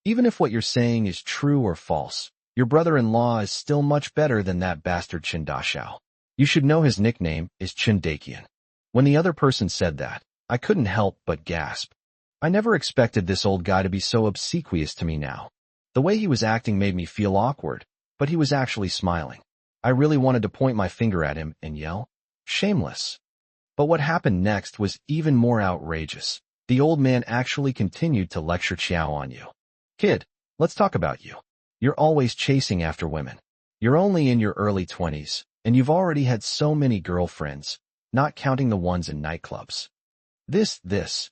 Even if what you're saying is true or false, your brother-in-law is still much better than that bastard Chen Dashao. You should know his nickname is Chen Dakian. When the other person said that, I couldn't help but gasp. I never expected this old guy to be so obsequious to me now. The way he was acting made me feel awkward, but he was actually smiling. I really wanted to point my finger at him and yell, "Shameless." But what happened next was even more outrageous. The old man actually continued to lecture Xiao Anyu. Kid, let's talk about you. You're always chasing after women. You're only in your early 20s, and you've already had so many girlfriends, not counting the ones in nightclubs. This.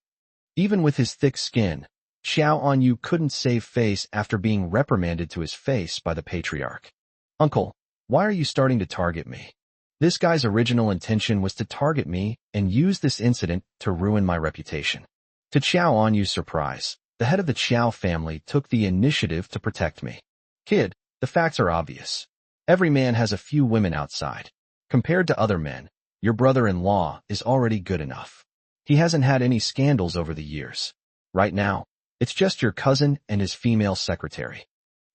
Even with his thick skin, Xiao Anyu couldn't save face after being reprimanded to his face by the patriarch. Uncle, why are you starting to target me? This guy's original intention was to target me and use this incident to ruin my reputation. To Xiao Anyu's surprise, the head of the Qiao family took the initiative to protect me. Kid, the facts are obvious. Every man has a few women outside. Compared to other men, your brother-in-law is already good enough. He hasn't had any scandals over the years. Right now, it's just your cousin and his female secretary.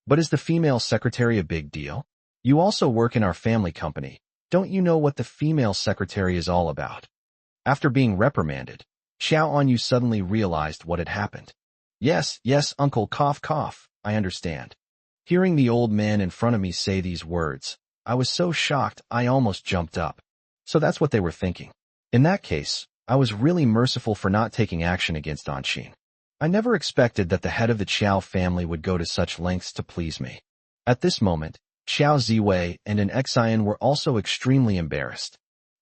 But is the female secretary a big deal? You also work in our family company. Don't you know what the female secretary is all about? After being reprimanded, Xiao Anyu suddenly realized what had happened. Yes, uncle, cough, I understand. Hearing the old man in front of me say these words, I was so shocked I almost jumped up. So that's what they were thinking. In that case, I was really merciful for not taking action against Anshin. I never expected that the head of the Qiao family would go to such lengths to please me. At this moment, Xiao Ziwei and an Xian were also extremely embarrassed.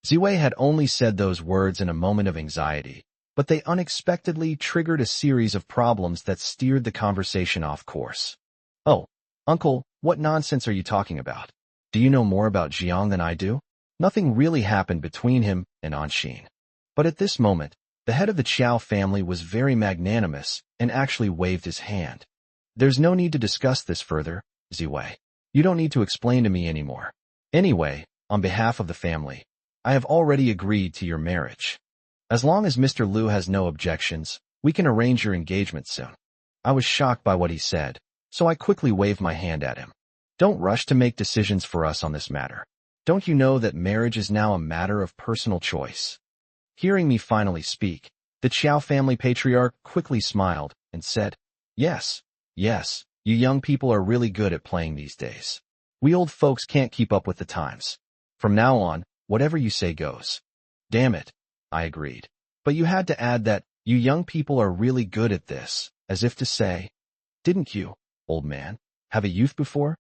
Ziwei had only said those words in a moment of anxiety, but they unexpectedly triggered a series of problems that steered the conversation off course. Oh, uncle, what nonsense are you talking about? Do you know more about Jiang than I do? Nothing really happened between him and Anshin. But at this moment, the head of the Qiao family was very magnanimous and actually waved his hand. There's no need to discuss this further, Ziwei. You don't need to explain to me anymore. Anyway, on behalf of the family, I have already agreed to your marriage. As long as Mr. Liu has no objections, we can arrange your engagement soon. I was shocked by what he said, so I quickly waved my hand at him. Don't rush to make decisions for us on this matter. Don't you know that marriage is now a matter of personal choice? Hearing me finally speak, the Qiao family patriarch quickly smiled and said, Yes, you young people are really good at playing these days. We old folks can't keep up with the times. From now on, whatever you say goes. Damn it, I agreed. But you had to add that you young people are really good at this, as if to say, didn't you, old man, have a youth before?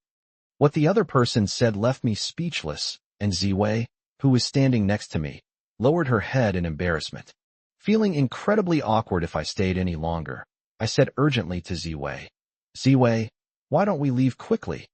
What the other person said left me speechless, and Ziwei, who was standing next to me, lowered her head in embarrassment. Feeling incredibly awkward if I stayed any longer, I said urgently to Ziwei, Ziwei, why don't we leave quickly?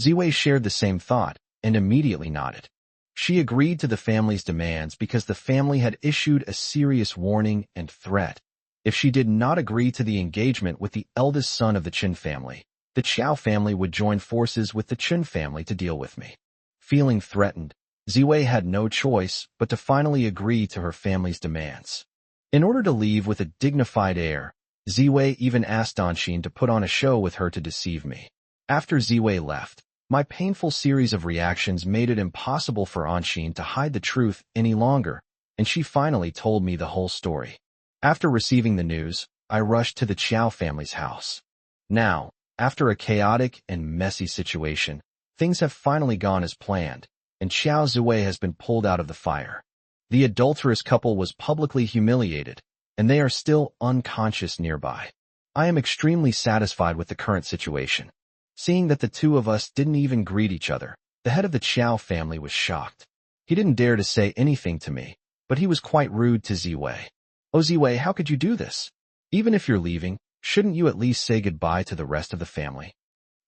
Ziwei shared the same thought and immediately nodded. She agreed to the family's demands because the family had issued a serious warning and threat. If she did not agree to the engagement with the eldest son of the Qin family, the Qiao family would join forces with the Qin family to deal with me. Feeling threatened, Ziwei had no choice but to finally agree to her family's demands. In order to leave with a dignified air, Ziwei even asked Anshin to put on a show with her to deceive me. After Ziwei left, my painful series of reactions made it impossible for Anshin to hide the truth any longer, and she finally told me the whole story. After receiving the news, I rushed to the Qiao family's house. Now, after a chaotic and messy situation, things have finally gone as planned, and Xiao Ziwei has been pulled out of the fire. The adulterous couple was publicly humiliated, and they are still unconscious nearby. I am extremely satisfied with the current situation. Seeing that the two of us didn't even greet each other, the head of the Qiao family was shocked. He didn't dare to say anything to me, but he was quite rude to Ziwei. Oh Ziwei, how could you do this? Even if you're leaving, shouldn't you at least say goodbye to the rest of the family?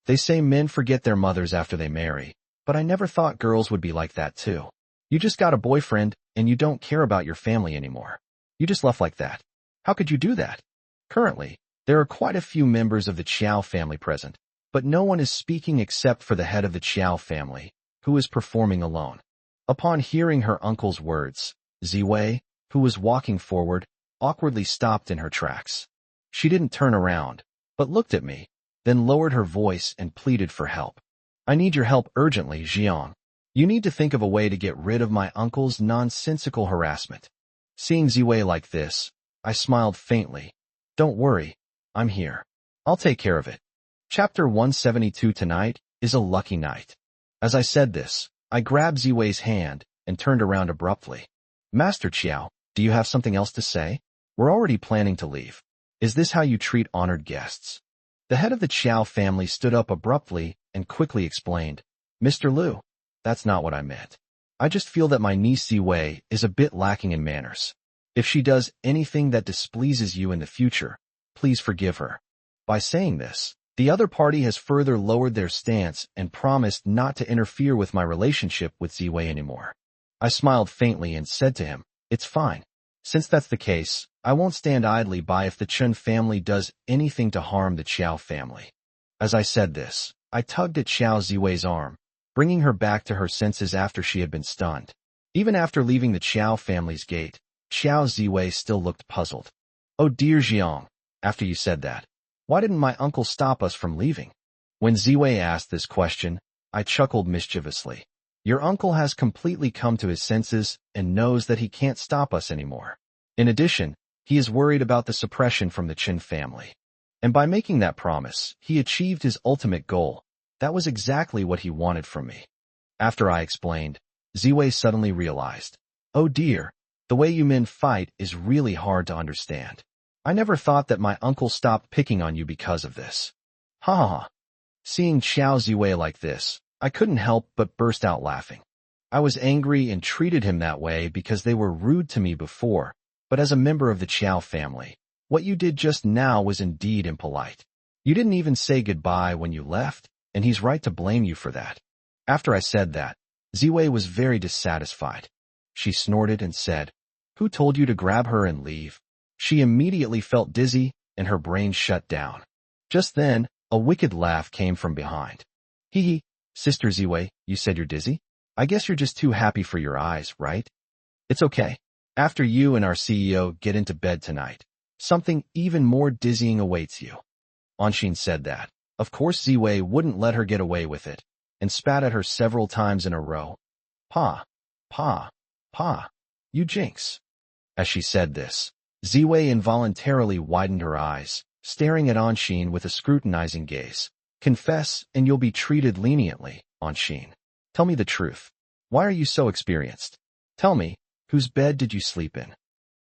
They say men forget their mothers after they marry, but I never thought girls would be like that too. You just got a boyfriend, and you don't care about your family anymore. You just left like that. How could you do that? Currently, there are quite a few members of the Qiao family present, but no one is speaking except for the head of the Qiao family, who is performing alone. Upon hearing her uncle's words, Ziwei, who was walking forward, awkwardly stopped in her tracks. She didn't turn around, but looked at me, then lowered her voice and pleaded for help. I need your help urgently, Jiang. You need to think of a way to get rid of my uncle's nonsensical harassment. Seeing Ziwei like this, I smiled faintly. Don't worry, I'm here. I'll take care of it. Chapter 172 Tonight is a lucky night. As I said this, I grabbed Ziwei's hand and turned around abruptly. Master Qiao, do you have something else to say? We're already planning to leave. Is this how you treat honored guests? The head of the Qiao family stood up abruptly and quickly explained, Mr. Liu, that's not what I meant. I just feel that my niece Ziwei is a bit lacking in manners. If she does anything that displeases you in the future, please forgive her. By saying this, the other party has further lowered their stance and promised not to interfere with my relationship with Ziwei anymore. I smiled faintly and said to him, it's fine. Since that's the case, I won't stand idly by if the Chen family does anything to harm the Qiao family. As I said this, I tugged at Xiao Ziwei's arm, bringing her back to her senses after she had been stunned. Even after leaving the Qiao family's gate, Xiao Ziwei still looked puzzled. Oh dear Jiang, after you said that, why didn't my uncle stop us from leaving? When Ziwei asked this question, I chuckled mischievously. Your uncle has completely come to his senses and knows that he can't stop us anymore. In addition, he is worried about the suppression from the Qin family. And by making that promise, he achieved his ultimate goal. That was exactly what he wanted from me. After I explained, Ziwei suddenly realized, oh dear, the way you men fight is really hard to understand. I never thought that my uncle stopped picking on you because of this. Ha ha ha. Seeing Xiao Ziwei like this, I couldn't help but burst out laughing. I was angry and treated him that way because they were rude to me before, but as a member of the Chiao family, what you did just now was indeed impolite. You didn't even say goodbye when you left, and he's right to blame you for that. After I said that, Ziwei was very dissatisfied. She snorted and said, "Who told you to grab her and leave?" She immediately felt dizzy, and her brain shut down. Just then, a wicked laugh came from behind. Hee hee, Sister Ziwei, you said you're dizzy? I guess you're just too happy for your eyes, right? It's okay. After you and our CEO get into bed tonight, something even more dizzying awaits you. Anshin said that. Of course Ziwei wouldn't let her get away with it, and spat at her several times in a row. Pa, pa, pa, you jinx. As she said this, Ziwei involuntarily widened her eyes, staring at Anshin with a scrutinizing gaze. Confess, and you'll be treated leniently, Anshin. Tell me the truth. Why are you so experienced? Tell me, whose bed did you sleep in?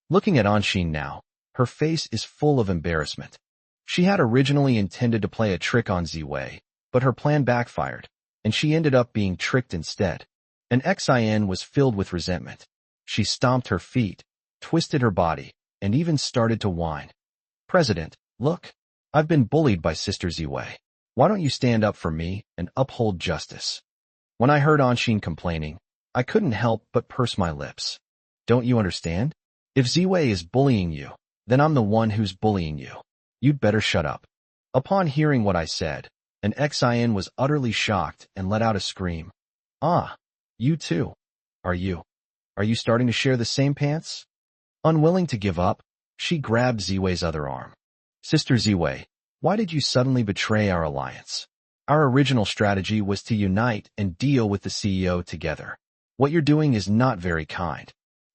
Looking at Anshin now, her face is full of embarrassment. She had originally intended to play a trick on Ziwei, but her plan backfired, and she ended up being tricked instead. And Xin was filled with resentment. She stomped her feet, twisted her body, and even started to whine. President, look, I've been bullied by Sister Ziwei. Why don't you stand up for me and uphold justice? When I heard Anshin complaining, I couldn't help but purse my lips. Don't you understand? If Ziwei is bullying you, then I'm the one who's bullying you. You'd better shut up. Upon hearing what I said, an Xin was utterly shocked and let out a scream. Ah, you too. Are you starting to share the same pants? Unwilling to give up, she grabbed Ziwei's other arm. Sister Ziwei, why did you suddenly betray our alliance? Our original strategy was to unite and deal with the CEO together. What you're doing is not very kind.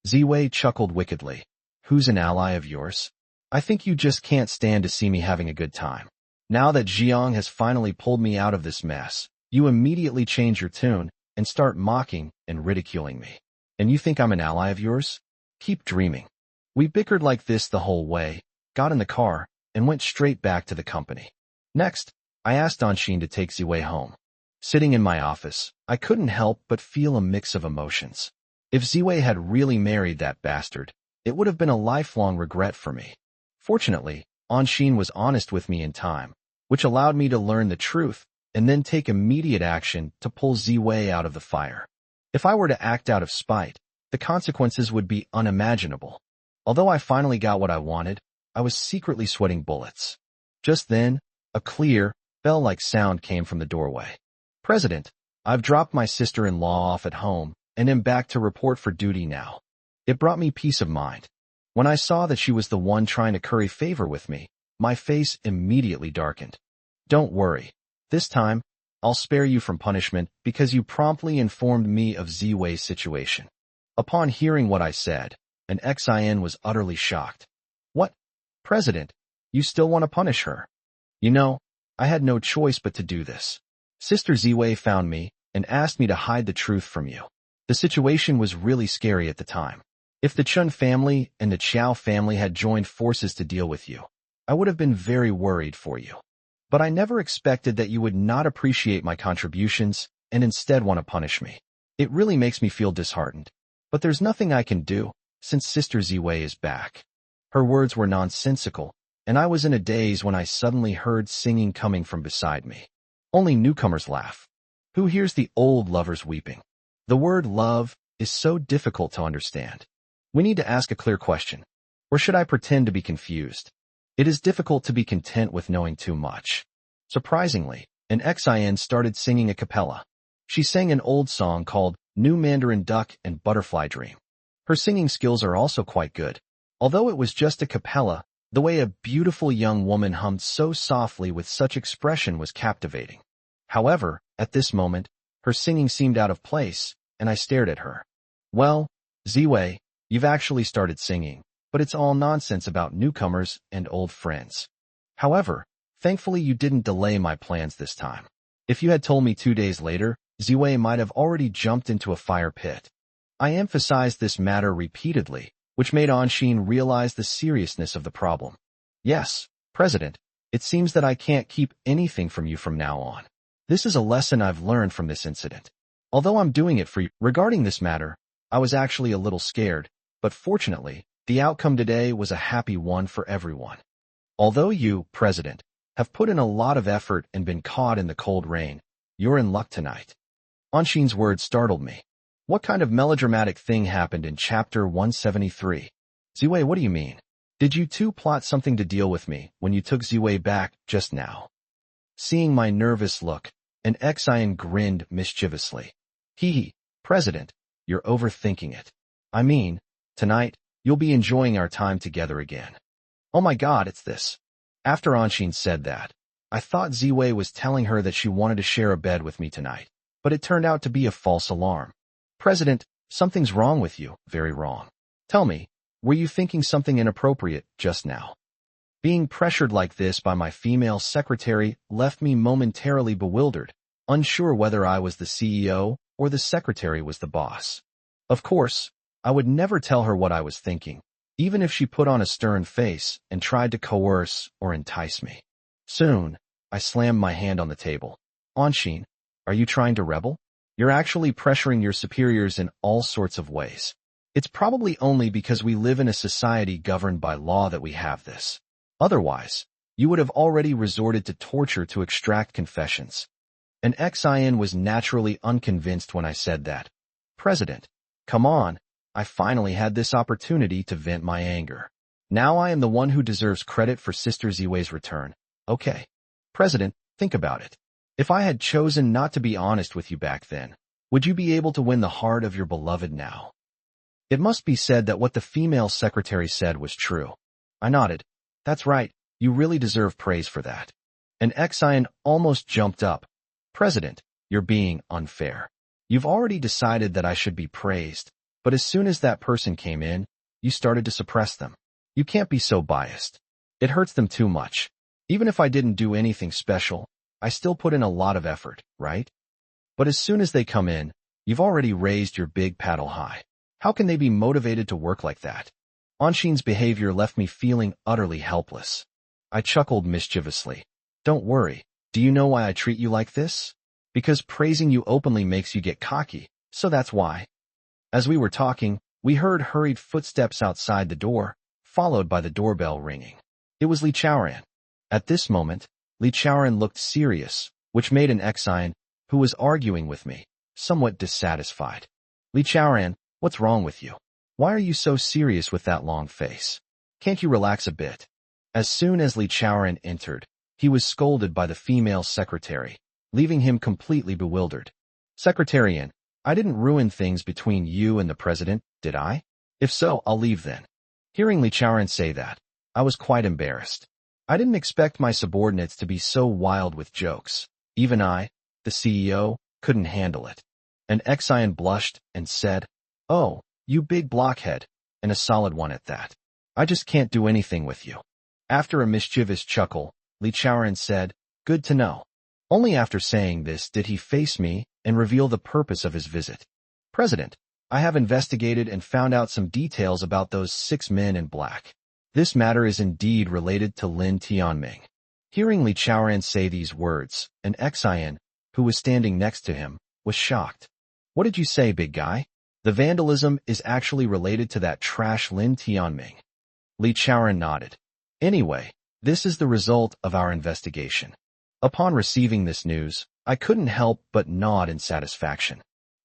Ziwei chuckled wickedly. Who's an ally of yours? I think you just can't stand to see me having a good time. Now that Jiang has finally pulled me out of this mess, you immediately change your tune and start mocking and ridiculing me. And you think I'm an ally of yours? Keep dreaming. We bickered like this the whole way, got in the car, and went straight back to the company. Next, I asked Anshin to take Ziwei home. Sitting in my office, I couldn't help but feel a mix of emotions. If Ziwei had really married that bastard, it would have been a lifelong regret for me. Fortunately, Anshin was honest with me in time, which allowed me to learn the truth and then take immediate action to pull Ziwei out of the fire. If I were to act out of spite, the consequences would be unimaginable. Although I finally got what I wanted, I was secretly sweating bullets. Just then, a clear, bell-like sound came from the doorway. President, I've dropped my sister-in-law off at home and am back to report for duty now. It brought me peace of mind. When I saw that she was the one trying to curry favor with me, my face immediately darkened. Don't worry. This time, I'll spare you from punishment because you promptly informed me of Ziwei's situation. Upon hearing what I said, an Xin was utterly shocked. What? President, you still want to punish her? You know, I had no choice but to do this. Sister Ziwei found me and asked me to hide the truth from you. The situation was really scary at the time. If the Chun family and the Chiao family had joined forces to deal with you, I would have been very worried for you. But I never expected that you would not appreciate my contributions and instead want to punish me. It really makes me feel disheartened. But there's nothing I can do, since Sister Ziwei is back. Her words were nonsensical, and I was in a daze when I suddenly heard singing coming from beside me. Only newcomers laugh. Who hears the old lovers weeping? The word love is so difficult to understand. We need to ask a clear question. Or should I pretend to be confused? It is difficult to be content with knowing too much. Surprisingly, an Xin started singing a cappella. She sang an old song called New Mandarin Duck and Butterfly Dream. Her singing skills are also quite good. Although it was just a cappella, the way a beautiful young woman hummed so softly with such expression was captivating. However, at this moment, her singing seemed out of place, and I stared at her. Well, Ziwei, you've actually started singing, but it's all nonsense about newcomers and old friends. However, thankfully you didn't delay my plans this time. If you had told me 2 days later, Ziwei might have already jumped into a fire pit. I emphasized this matter repeatedly, which made Anshin realize the seriousness of the problem. Yes, President, it seems that I can't keep anything from you from now on. This is a lesson I've learned from this incident. Although I'm doing it for you. Regarding this matter, I was actually a little scared, but fortunately, the outcome today was a happy one for everyone. Although you, President, have put in a lot of effort and been caught in the cold rain, you're in luck tonight. Anshin's words startled me. What kind of melodramatic thing happened in chapter 173? Ziwei, what do you mean? Did you two plot something to deal with me when you took Ziwei back just now? Seeing my nervous look, an Xian grinned mischievously. Hee, President, you're overthinking it. I mean, tonight, you'll be enjoying our time together again. Oh my god, it's this. After Anshin said that, I thought Ziwei was telling her that she wanted to share a bed with me tonight, but it turned out to be a false alarm. President, something's wrong with you, very wrong. Tell me, were you thinking something inappropriate just now? Being pressured like this by my female secretary left me momentarily bewildered, unsure whether I was the CEO or the secretary was the boss. Of course, I would never tell her what I was thinking, even if she put on a stern face and tried to coerce or entice me. Soon, I slammed my hand on the table. Anshin, are you trying to rebel? You're actually pressuring your superiors in all sorts of ways. It's probably only because we live in a society governed by law that we have this. Otherwise, you would have already resorted to torture to extract confessions. And Xian was naturally unconvinced when I said that. President, come on, I finally had this opportunity to vent my anger. Now I am the one who deserves credit for Sister Ziwei's return. Okay. President, think about it. If I had chosen not to be honest with you back then, would you be able to win the heart of your beloved now? It must be said that what the female secretary said was true. I nodded. That's right, you really deserve praise for that. And Xian almost jumped up. President, you're being unfair. You've already decided that I should be praised, but as soon as that person came in, you started to suppress them. You can't be so biased. It hurts them too much. Even if I didn't do anything special, I still put in a lot of effort, right? But as soon as they come in, you've already raised your big paddle high. How can they be motivated to work like that? Anshin's behavior left me feeling utterly helpless. I chuckled mischievously. Don't worry. Do you know why I treat you like this? Because praising you openly makes you get cocky, so that's why. As we were talking, we heard hurried footsteps outside the door, followed by the doorbell ringing. It was Li Chaoran. At this moment, Li Chaoran looked serious, which made an Xian, who was arguing with me, somewhat dissatisfied. Li Chaoran, what's wrong with you? Why are you so serious with that long face? Can't you relax a bit? As soon as Li Chaoran entered, he was scolded by the female secretary, leaving him completely bewildered. Secretarian, I didn't ruin things between you and the president, did I? If so, I'll leave then. Hearing Li Chaoran say that, I was quite embarrassed. I didn't expect my subordinates to be so wild with jokes. Even I, the CEO, couldn't handle it. An Xian blushed and said, Oh, you big blockhead, and a solid one at that. I just can't do anything with you. After a mischievous chuckle, Li Chaoran said, Good to know. Only after saying this did he face me and reveal the purpose of his visit. President, I have investigated and found out some details about those 6 men in black. This matter is indeed related to Lin Tianming. Hearing Li Chaoran say these words, an Xian, who was standing next to him, was shocked. What did you say, big guy? The vandalism is actually related to that trash Lin Tianming. Li Chaoran nodded. Anyway, this is the result of our investigation. Upon receiving this news, I couldn't help but nod in satisfaction.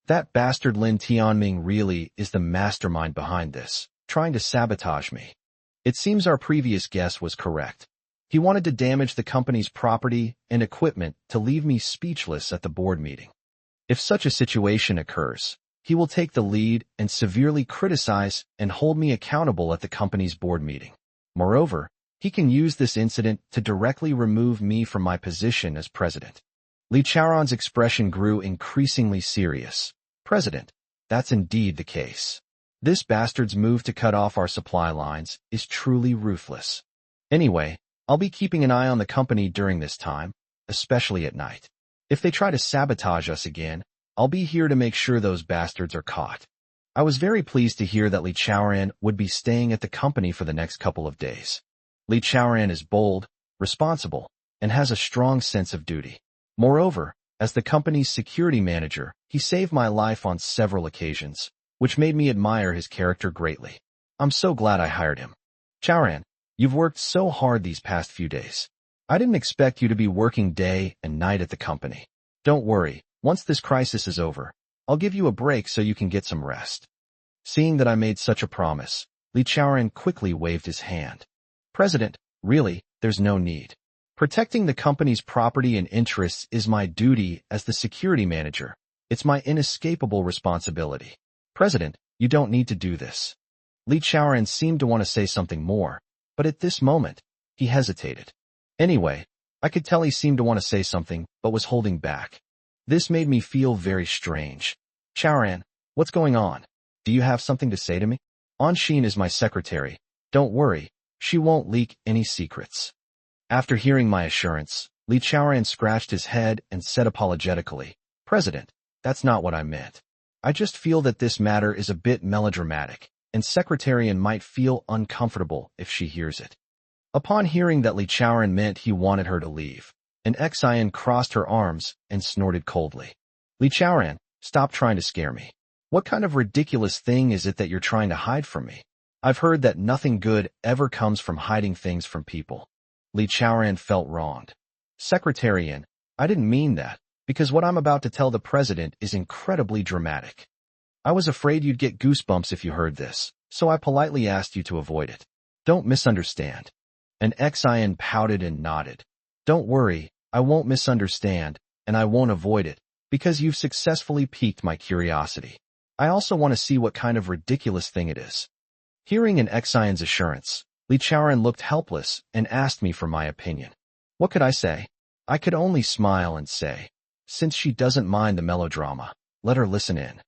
That bastard Lin Tianming really is the mastermind behind this, trying to sabotage me. It seems our previous guess was correct. He wanted to damage the company's property and equipment to leave me speechless at the board meeting. If such a situation occurs, he will take the lead and severely criticize and hold me accountable at the company's board meeting. Moreover, he can use this incident to directly remove me from my position as president. Li Chaoran's expression grew increasingly serious. President, that's indeed the case. This bastard's move to cut off our supply lines is truly ruthless. Anyway, I'll be keeping an eye on the company during this time, especially at night. If they try to sabotage us again, I'll be here to make sure those bastards are caught. I was very pleased to hear that Li Chaoran would be staying at the company for the next couple of days. Li Chaoran is bold, responsible, and has a strong sense of duty. Moreover, As the company's security manager, he saved my life on several occasions, which made me admire his character greatly. I'm so glad I hired him. Chaoran, you've worked so hard these past few days. I didn't expect you to be working day and night at the company. Don't worry, once this crisis is over, I'll give you a break so you can get some rest. Seeing that I made such a promise, Li Chaoran quickly waved his hand. President, really, there's no need. Protecting the company's property and interests is my duty as the security manager. It's my inescapable responsibility. President, you don't need to do this. Li Chaoran seemed to want to say something more, but at this moment, he hesitated. Anyway, I could tell he seemed to want to say something, but was holding back. This made me feel very strange. Chaoran, what's going on? Do you have something to say to me? Anshin is my secretary. Don't worry, she won't leak any secrets. After hearing my assurance, Li Chaoran scratched his head and said apologetically, President, that's not what I meant. I just feel that this matter is a bit melodramatic, and Secretarian might feel uncomfortable if she hears it. Upon hearing that Li Chaoran meant he wanted her to leave, an Xian crossed her arms and snorted coldly. Li Chaoran, stop trying to scare me. What kind of ridiculous thing is it that you're trying to hide from me? I've heard that nothing good ever comes from hiding things from people. Li Chaoran felt wronged. Secretarian, I didn't mean that, because what I'm about to tell the president is incredibly dramatic. I was afraid you'd get goosebumps if you heard this, so I politely asked you to avoid it. Don't misunderstand. An Xian pouted and nodded. Don't worry, I won't misunderstand, and I won't avoid it, because you've successfully piqued my curiosity. I also want to see what kind of ridiculous thing it is. Hearing an Xian's assurance, Li Chaoran looked helpless and asked me for my opinion. What could I say? I could only smile and say, since she doesn't mind the melodrama, let her listen in.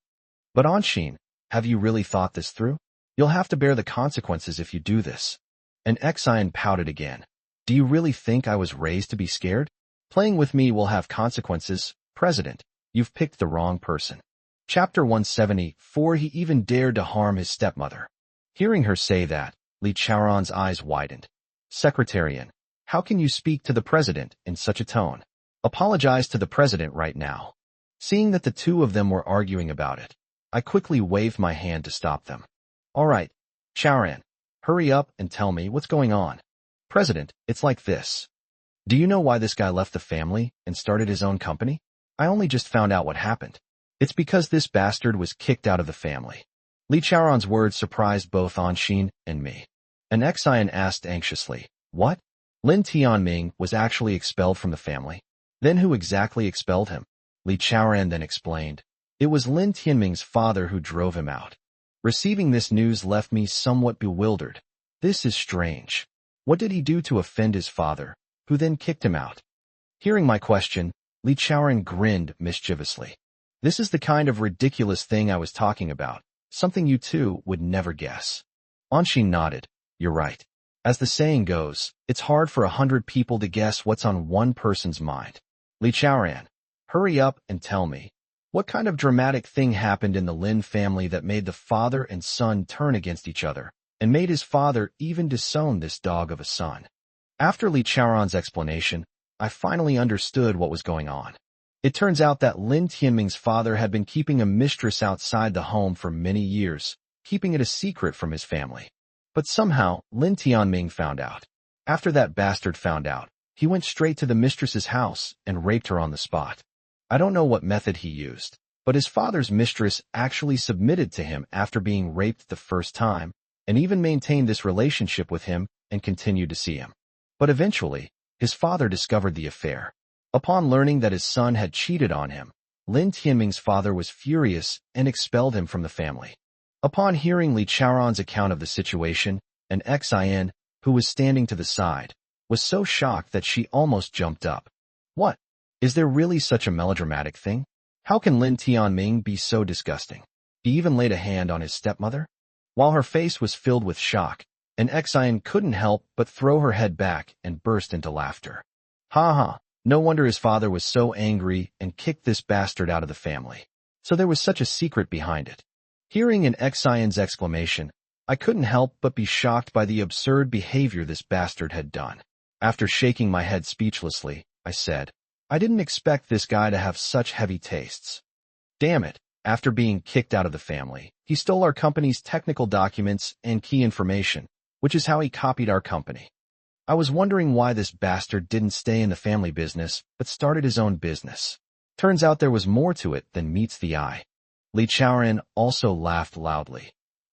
But Anshin, have you really thought this through? You'll have to bear the consequences if you do this. An Xian pouted again. Do you really think I was raised to be scared? Playing with me will have consequences, President. You've picked the wrong person. Chapter 174. He even dared to harm his stepmother. Hearing her say that, Li Chaoran's eyes widened. Secretarian, how can you speak to the president in such a tone? Apologize to the president right now. Seeing that the two of them were arguing about it, I quickly waved my hand to stop them. All right, Chaoran, hurry up and tell me what's going on. President, it's like this. Do you know why this guy left the family and started his own company? I only just found out what happened. It's because this bastard was kicked out of the family. Li Chaoran's words surprised both Anshin and me. An Xian asked anxiously, what? Lin Tianming was actually expelled from the family? Then who exactly expelled him? Li Chaoran then explained. It was Lin Tianming's father who drove him out. Receiving this news left me somewhat bewildered. This is strange. What did he do to offend his father, who then kicked him out? Hearing my question, Li Chaoran grinned mischievously. This is the kind of ridiculous thing I was talking about. Something you two would never guess. Anshin nodded. You're right. As the saying goes, it's hard for 100 people to guess what's on one person's mind. Li Chaoran, hurry up and tell me. What kind of dramatic thing happened in the Lin family that made the father and son turn against each other, and made his father even disown this dog of a son? After Li Chaoran's explanation, I finally understood what was going on. It turns out that Lin Tianming's father had been keeping a mistress outside the home for many years, keeping it a secret from his family. But somehow, Lin Tianming found out. After that bastard found out, he went straight to the mistress's house and raped her on the spot. I don't know what method he used, but his father's mistress actually submitted to him after being raped the first time, and even maintained this relationship with him and continued to see him. But eventually, his father discovered the affair. Upon learning that his son had cheated on him, Lin Tianming's father was furious and expelled him from the family. Upon hearing Li Chaoran's account of the situation, an Xian, who was standing to the side, was so shocked that she almost jumped up. What? Is there really such a melodramatic thing? How can Lin Tianming be so disgusting? He even laid a hand on his stepmother? While her face was filled with shock, an Xian couldn't help but throw her head back and burst into laughter. Ha ha, no wonder his father was so angry and kicked this bastard out of the family. So there was such a secret behind it. Hearing an Xian's exclamation, I couldn't help but be shocked by the absurd behavior this bastard had done. After shaking my head speechlessly, I said, I didn't expect this guy to have such heavy tastes. Damn it. After being kicked out of the family, he stole our company's technical documents and key information, which is how he copied our company. I was wondering why this bastard didn't stay in the family business, but started his own business. Turns out there was more to it than meets the eye. Li Chaoran also laughed loudly.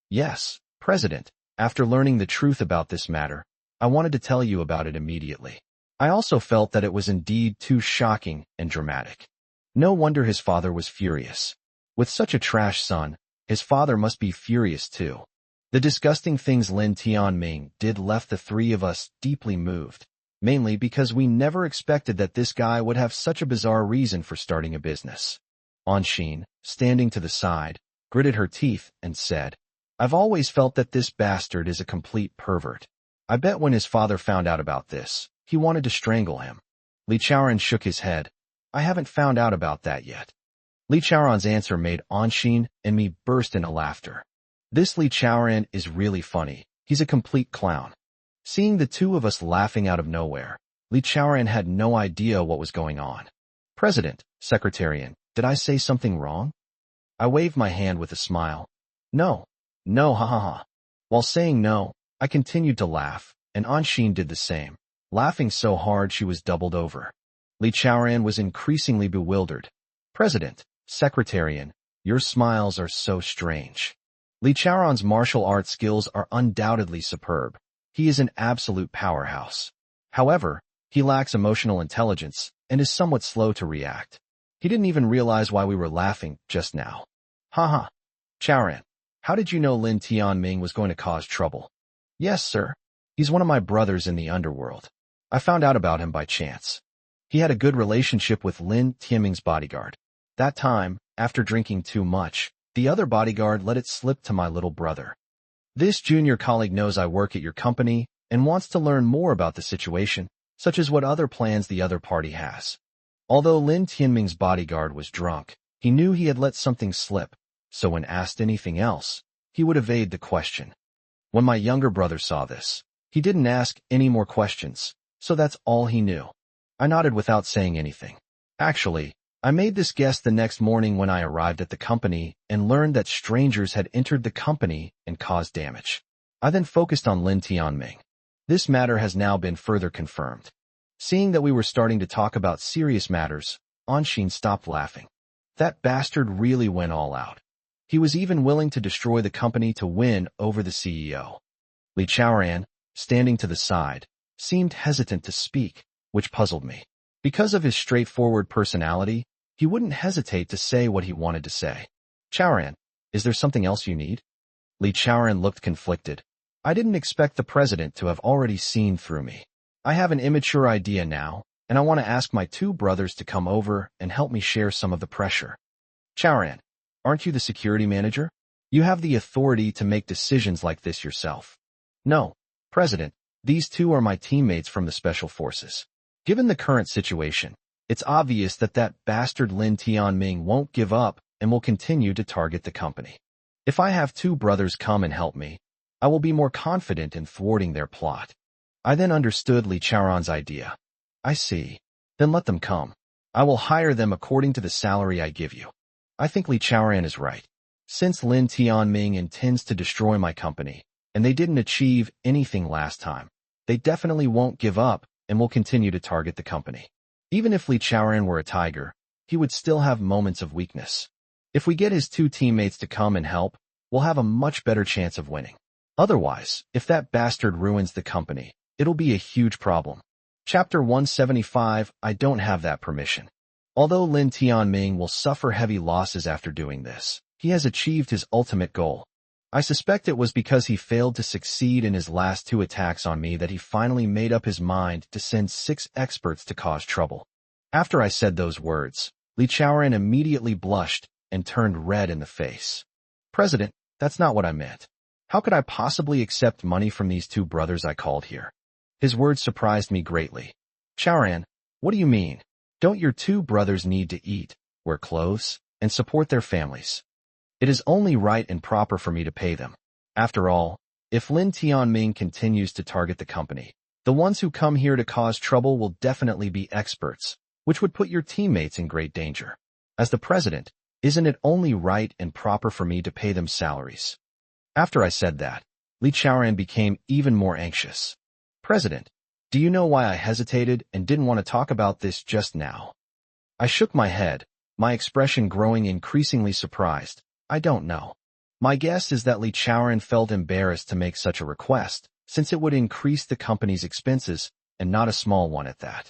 Yes, President, after learning the truth about this matter, I wanted to tell you about it immediately. I also felt that it was indeed too shocking and dramatic. No wonder his father was furious. With such a trash son, his father must be furious too. The disgusting things Lin Tianming did left the three of us deeply moved, mainly because we never expected that this guy would have such a bizarre reason for starting a business. Anshin, standing to the side, gritted her teeth and said, I've always felt that this bastard is a complete pervert. I bet when his father found out about this, he wanted to strangle him. Li Chaoran shook his head. I haven't found out about that yet. Li Chaoran's answer made Anshin and me burst into laughter. This Li Chaoran is really funny. He's a complete clown. Seeing the two of us laughing out of nowhere, Li Chaoran had no idea what was going on. President, Secretarian, did I say something wrong? I waved my hand with a smile. No, ha ha ha. While saying no, I continued to laugh, and Anshin did the same, laughing so hard she was doubled over. Li Chaoran was increasingly bewildered. President, Secretarian, your smiles are so strange. Li Chaoran's martial arts skills are undoubtedly superb. He is an absolute powerhouse. However, he lacks emotional intelligence and is somewhat slow to react. He didn't even realize why we were laughing just now. Ha. Chaoran, how did you know Lin Tianming was going to cause trouble? Yes, sir. He's one of my brothers in the underworld. I found out about him by chance. He had a good relationship with Lin Tianming's bodyguard. That time, after drinking too much, the other bodyguard let it slip to my little brother. This junior colleague knows I work at your company and wants to learn more about the situation, such as what other plans the other party has. Although Lin Tianming's bodyguard was drunk, he knew he had let something slip, so when asked anything else, he would evade the question. When my younger brother saw this, he didn't ask any more questions, so that's all he knew. I nodded without saying anything. Actually, I made this guess the next morning when I arrived at the company and learned that strangers had entered the company and caused damage. I then focused on Lin Tianming. This matter has now been further confirmed. Seeing that we were starting to talk about serious matters, Anshin stopped laughing. That bastard really went all out. He was even willing to destroy the company to win over the CEO. Li Chaoran, standing to the side, seemed hesitant to speak, which puzzled me. Because of his straightforward personality, he wouldn't hesitate to say what he wanted to say. Chaoran, is there something else you need? Li Chaoran looked conflicted. I didn't expect the president to have already seen through me. I have an immature idea now, and I want to ask my two brothers to come over and help me share some of the pressure. Chaoran, aren't you the security manager? You have the authority to make decisions like this yourself. No, President, these two are my teammates from the Special Forces. Given the current situation, it's obvious that that bastard Lin Tianming won't give up and will continue to target the company. If I have two brothers come and help me, I will be more confident in thwarting their plot. I then understood Li Chaoran's idea. I see. Then let them come. I will hire them according to the salary I give you. I think Li Chaoran is right. Since Lin Tianming intends to destroy my company, and they didn't achieve anything last time, they definitely won't give up and will continue to target the company. Even if Li Chaoran were a tiger, he would still have moments of weakness. If we get his two teammates to come and help, we'll have a much better chance of winning. Otherwise, if that bastard ruins the company, it'll be a huge problem. Chapter 175, I don't have that permission. Although Lin Tianming will suffer heavy losses after doing this, he has achieved his ultimate goal. I suspect it was because he failed to succeed in his last two attacks on me that he finally made up his mind to send 6 experts to cause trouble. After I said those words, Li Chaoran immediately blushed and turned red in the face. President, that's not what I meant. How could I possibly accept money from these two brothers I called here? His words surprised me greatly. Chaoran, what do you mean? Don't your two brothers need to eat, wear clothes, and support their families? It is only right and proper for me to pay them. After all, if Lin Tianming continues to target the company, the ones who come here to cause trouble will definitely be experts, which would put your teammates in great danger. As the president, isn't it only right and proper for me to pay them salaries? After I said that, Li Chaoran became even more anxious. President, do you know why I hesitated and didn't want to talk about this just now? I shook my head, my expression growing increasingly surprised. I don't know. My guess is that Li Chaoran felt embarrassed to make such a request, since it would increase the company's expenses, and not a small one at that.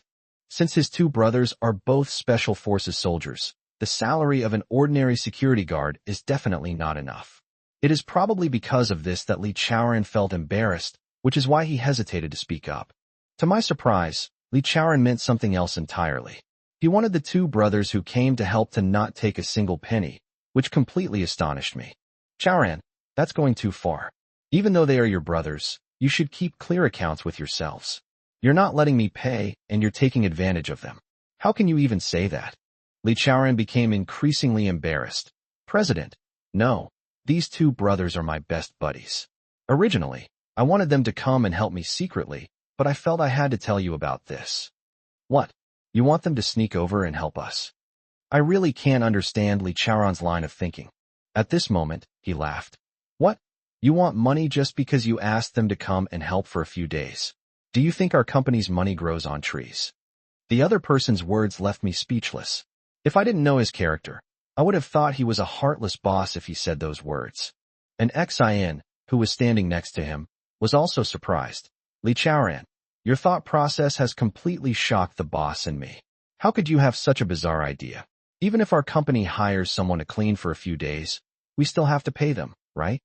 Since his two brothers are both special forces soldiers, the salary of an ordinary security guard is definitely not enough. It is probably because of this that Li Chaoran felt embarrassed, which is why he hesitated to speak up. To my surprise, Li Chaoran meant something else entirely. He wanted the two brothers who came to help to not take a single penny, which completely astonished me. Chaoran, that's going too far. Even though they are your brothers, you should keep clear accounts with yourselves. You're not letting me pay, and you're taking advantage of them. How can you even say that? Li Chaoran became increasingly embarrassed. President, no, these two brothers are my best buddies. Originally, I wanted them to come and help me secretly, but I felt I had to tell you about this. What? You want them to sneak over and help us? I really can't understand Li Chaoran's line of thinking. At this moment, he laughed. What? You want money just because you asked them to come and help for a few days? Do you think our company's money grows on trees? The other person's words left me speechless. If I didn't know his character, I would have thought he was a heartless boss if he said those words. An Xin, who was standing next to him, was also surprised. Li Chaoran, your thought process has completely shocked the boss and me. How could you have such a bizarre idea? Even if our company hires someone to clean for a few days, we still have to pay them, right?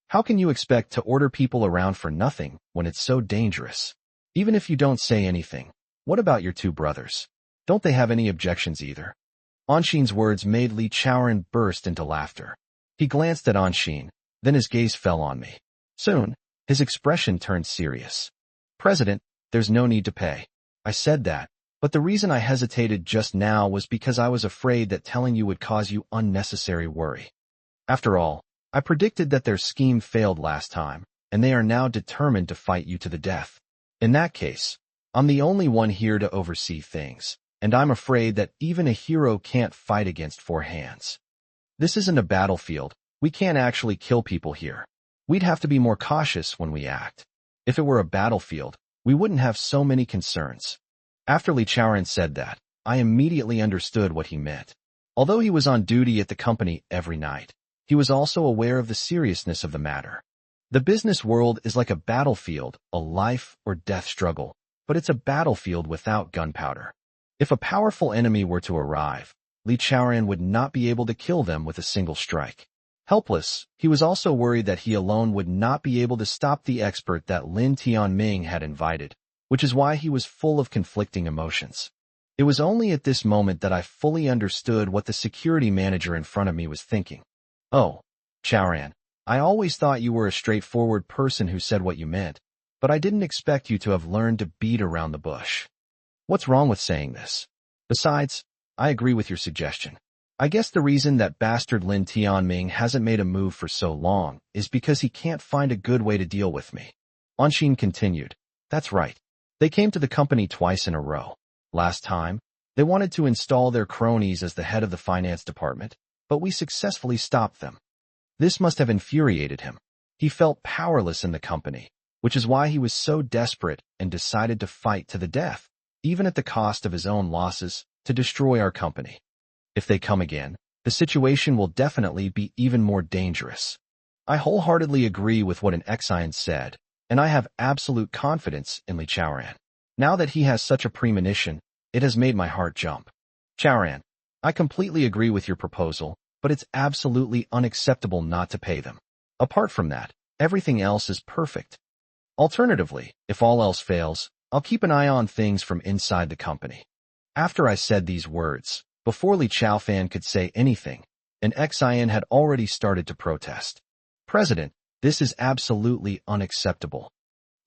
How can you expect to order people around for nothing when it's so dangerous? Even if you don't say anything, what about your two brothers? Don't they have any objections either? Anshin's words made Li Chaoran burst into laughter. He glanced at Anshin, then his gaze fell on me. Soon, his expression turned serious. President, there's no need to pay. I said that, but the reason I hesitated just now was because I was afraid that telling you would cause you unnecessary worry. After all, I predicted that their scheme failed last time, and they are now determined to fight you to the death. In that case, I'm the only one here to oversee things, and I'm afraid that even a hero can't fight against four hands. This isn't a battlefield. We can't actually kill people here. We'd have to be more cautious when we act. If it were a battlefield, we wouldn't have so many concerns. After Li Chaoran said that, I immediately understood what he meant. Although he was on duty at the company every night, he was also aware of the seriousness of the matter. The business world is like a battlefield, a life or death struggle, but it's a battlefield without gunpowder. If a powerful enemy were to arrive, Li Chaoran would not be able to kill them with a single strike. Helpless, he was also worried that he alone would not be able to stop the expert that Lin Tianming had invited, which is why he was full of conflicting emotions. It was only at this moment that I fully understood what the security manager in front of me was thinking. Oh, Chaoran, I always thought you were a straightforward person who said what you meant, but I didn't expect you to have learned to beat around the bush. What's wrong with saying this? Besides, I agree with your suggestion. I guess the reason that bastard Lin Tianming hasn't made a move for so long is because he can't find a good way to deal with me. Anshin continued. That's right. They came to the company twice in a row. Last time, they wanted to install their cronies as the head of the finance department, but we successfully stopped them. This must have infuriated him. He felt powerless in the company, which is why he was so desperate and decided to fight to the death, even at the cost of his own losses, to destroy our company. If they come again, the situation will definitely be even more dangerous. I wholeheartedly agree with what an Xin said, and I have absolute confidence in Li Chaoran. Now that he has such a premonition, it has made my heart jump. Chaoran, I completely agree with your proposal, but it's absolutely unacceptable not to pay them. Apart from that, everything else is perfect. Alternatively, if all else fails, I'll keep an eye on things from inside the company. After I said these words, before Li Chaofan could say anything, an Xin had already started to protest. President, this is absolutely unacceptable.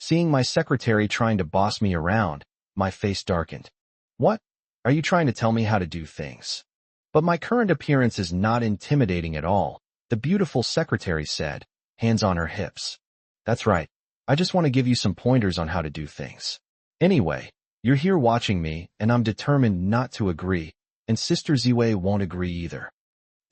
Seeing my secretary trying to boss me around, my face darkened. What? Are you trying to tell me how to do things? But my current appearance is not intimidating at all, the beautiful secretary said, hands on her hips. That's right. I just want to give you some pointers on how to do things. Anyway, You're here watching me, and I'm determined not to agree, and Sister Ziwei won't agree either.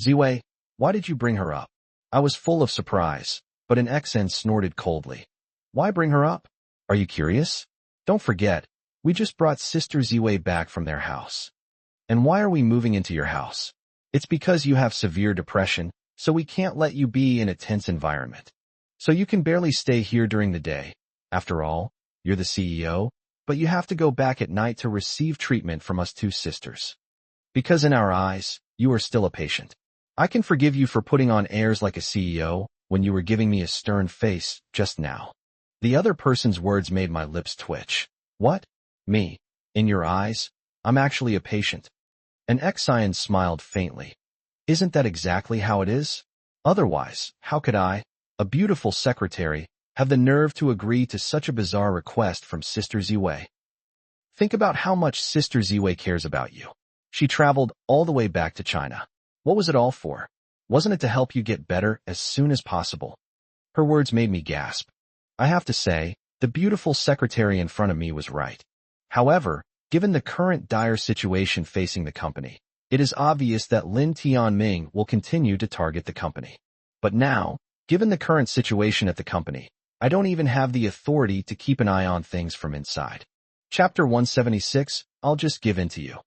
Ziwei, why did you bring her up? I was full of surprise, but an XN snorted coldly. Why bring her up? Are you curious? Don't forget, we just brought Sister Ziwei back from their house. And why are we moving into your house? It's because you have severe depression, so we can't let you be in a tense environment. So you can barely stay here during the day. After all, you're the CEO, but you have to go back at night to receive treatment from us two sisters. Because in our eyes, you are still a patient. I can forgive you for putting on airs like a CEO when you were giving me a stern face just now. The other person's words made my lips twitch. What? Me? In your eyes? I'm actually a patient. An Xian smiled faintly. Isn't that exactly how it is? Otherwise, how could I, a beautiful secretary, have the nerve to agree to such a bizarre request from Sister Ziwei? Think about how much Sister Ziwei cares about you. She traveled all the way back to China. What was it all for? Wasn't it to help you get better as soon as possible? Her words made me gasp. I have to say, the beautiful secretary in front of me was right. However, given the current dire situation facing the company, it is obvious that Lin Tianming will continue to target the company. But now, given the current situation at the company, I don't even have the authority to keep an eye on things from inside. Chapter 176, I'll just give in to you.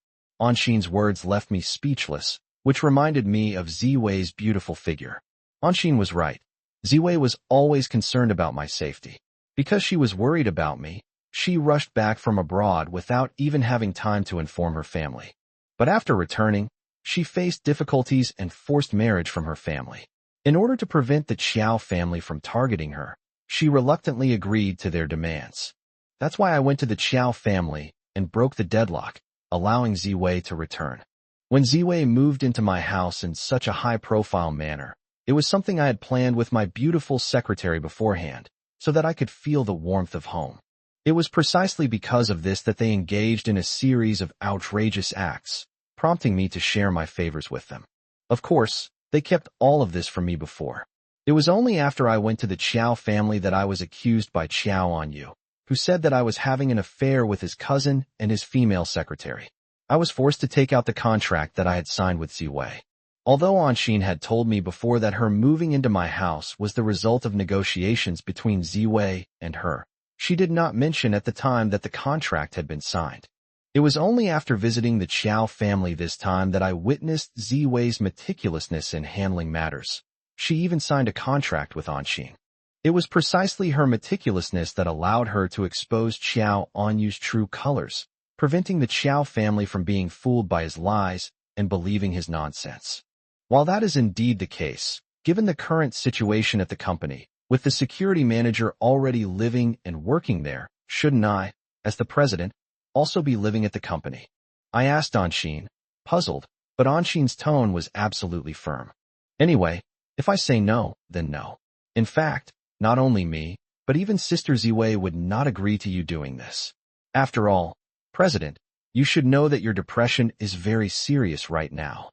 Anshin's words left me speechless, which reminded me of Ziwei's beautiful figure. Anshin was right. Ziwei was always concerned about my safety. Because she was worried about me, she rushed back from abroad without even having time to inform her family. But after returning, she faced difficulties and forced marriage from her family. In order to prevent the Qiao family from targeting her, she reluctantly agreed to their demands. That's why I went to the Qiao family and broke the deadlock, allowing Ziwei to return. When Ziwei moved into my house in such a high-profile manner, it was something I had planned with my beautiful secretary beforehand, so that I could feel the warmth of home. It was precisely because of this that they engaged in a series of outrageous acts, prompting me to share my favors with them. Of course, they kept all of this from me before. It was only after I went to the Qiao family that I was accused by Qiao Anyu, who said that I was having an affair with his cousin and his female secretary. I was forced to take out the contract that I had signed with Ziwei. Although Anshin had told me before that her moving into my house was the result of negotiations between Ziwei and her, she did not mention at the time that the contract had been signed. It was only after visiting the Qiao family this time that I witnessed Ziwei's meticulousness in handling matters. She even signed a contract with Anshin. It was precisely her meticulousness that allowed her to expose Qiao Anyu's true colors, preventing the Qiao family from being fooled by his lies and believing his nonsense. While that is indeed the case, given the current situation at the company, with the security manager already living and working there, shouldn't I, as the president, also be living at the company? I asked Anshin, puzzled, but Anshin's tone was absolutely firm. Anyway, if I say no, then no. In fact, not only me, but even Sister Ziwei would not agree to you doing this. After all, President, you should know that your depression is very serious right now.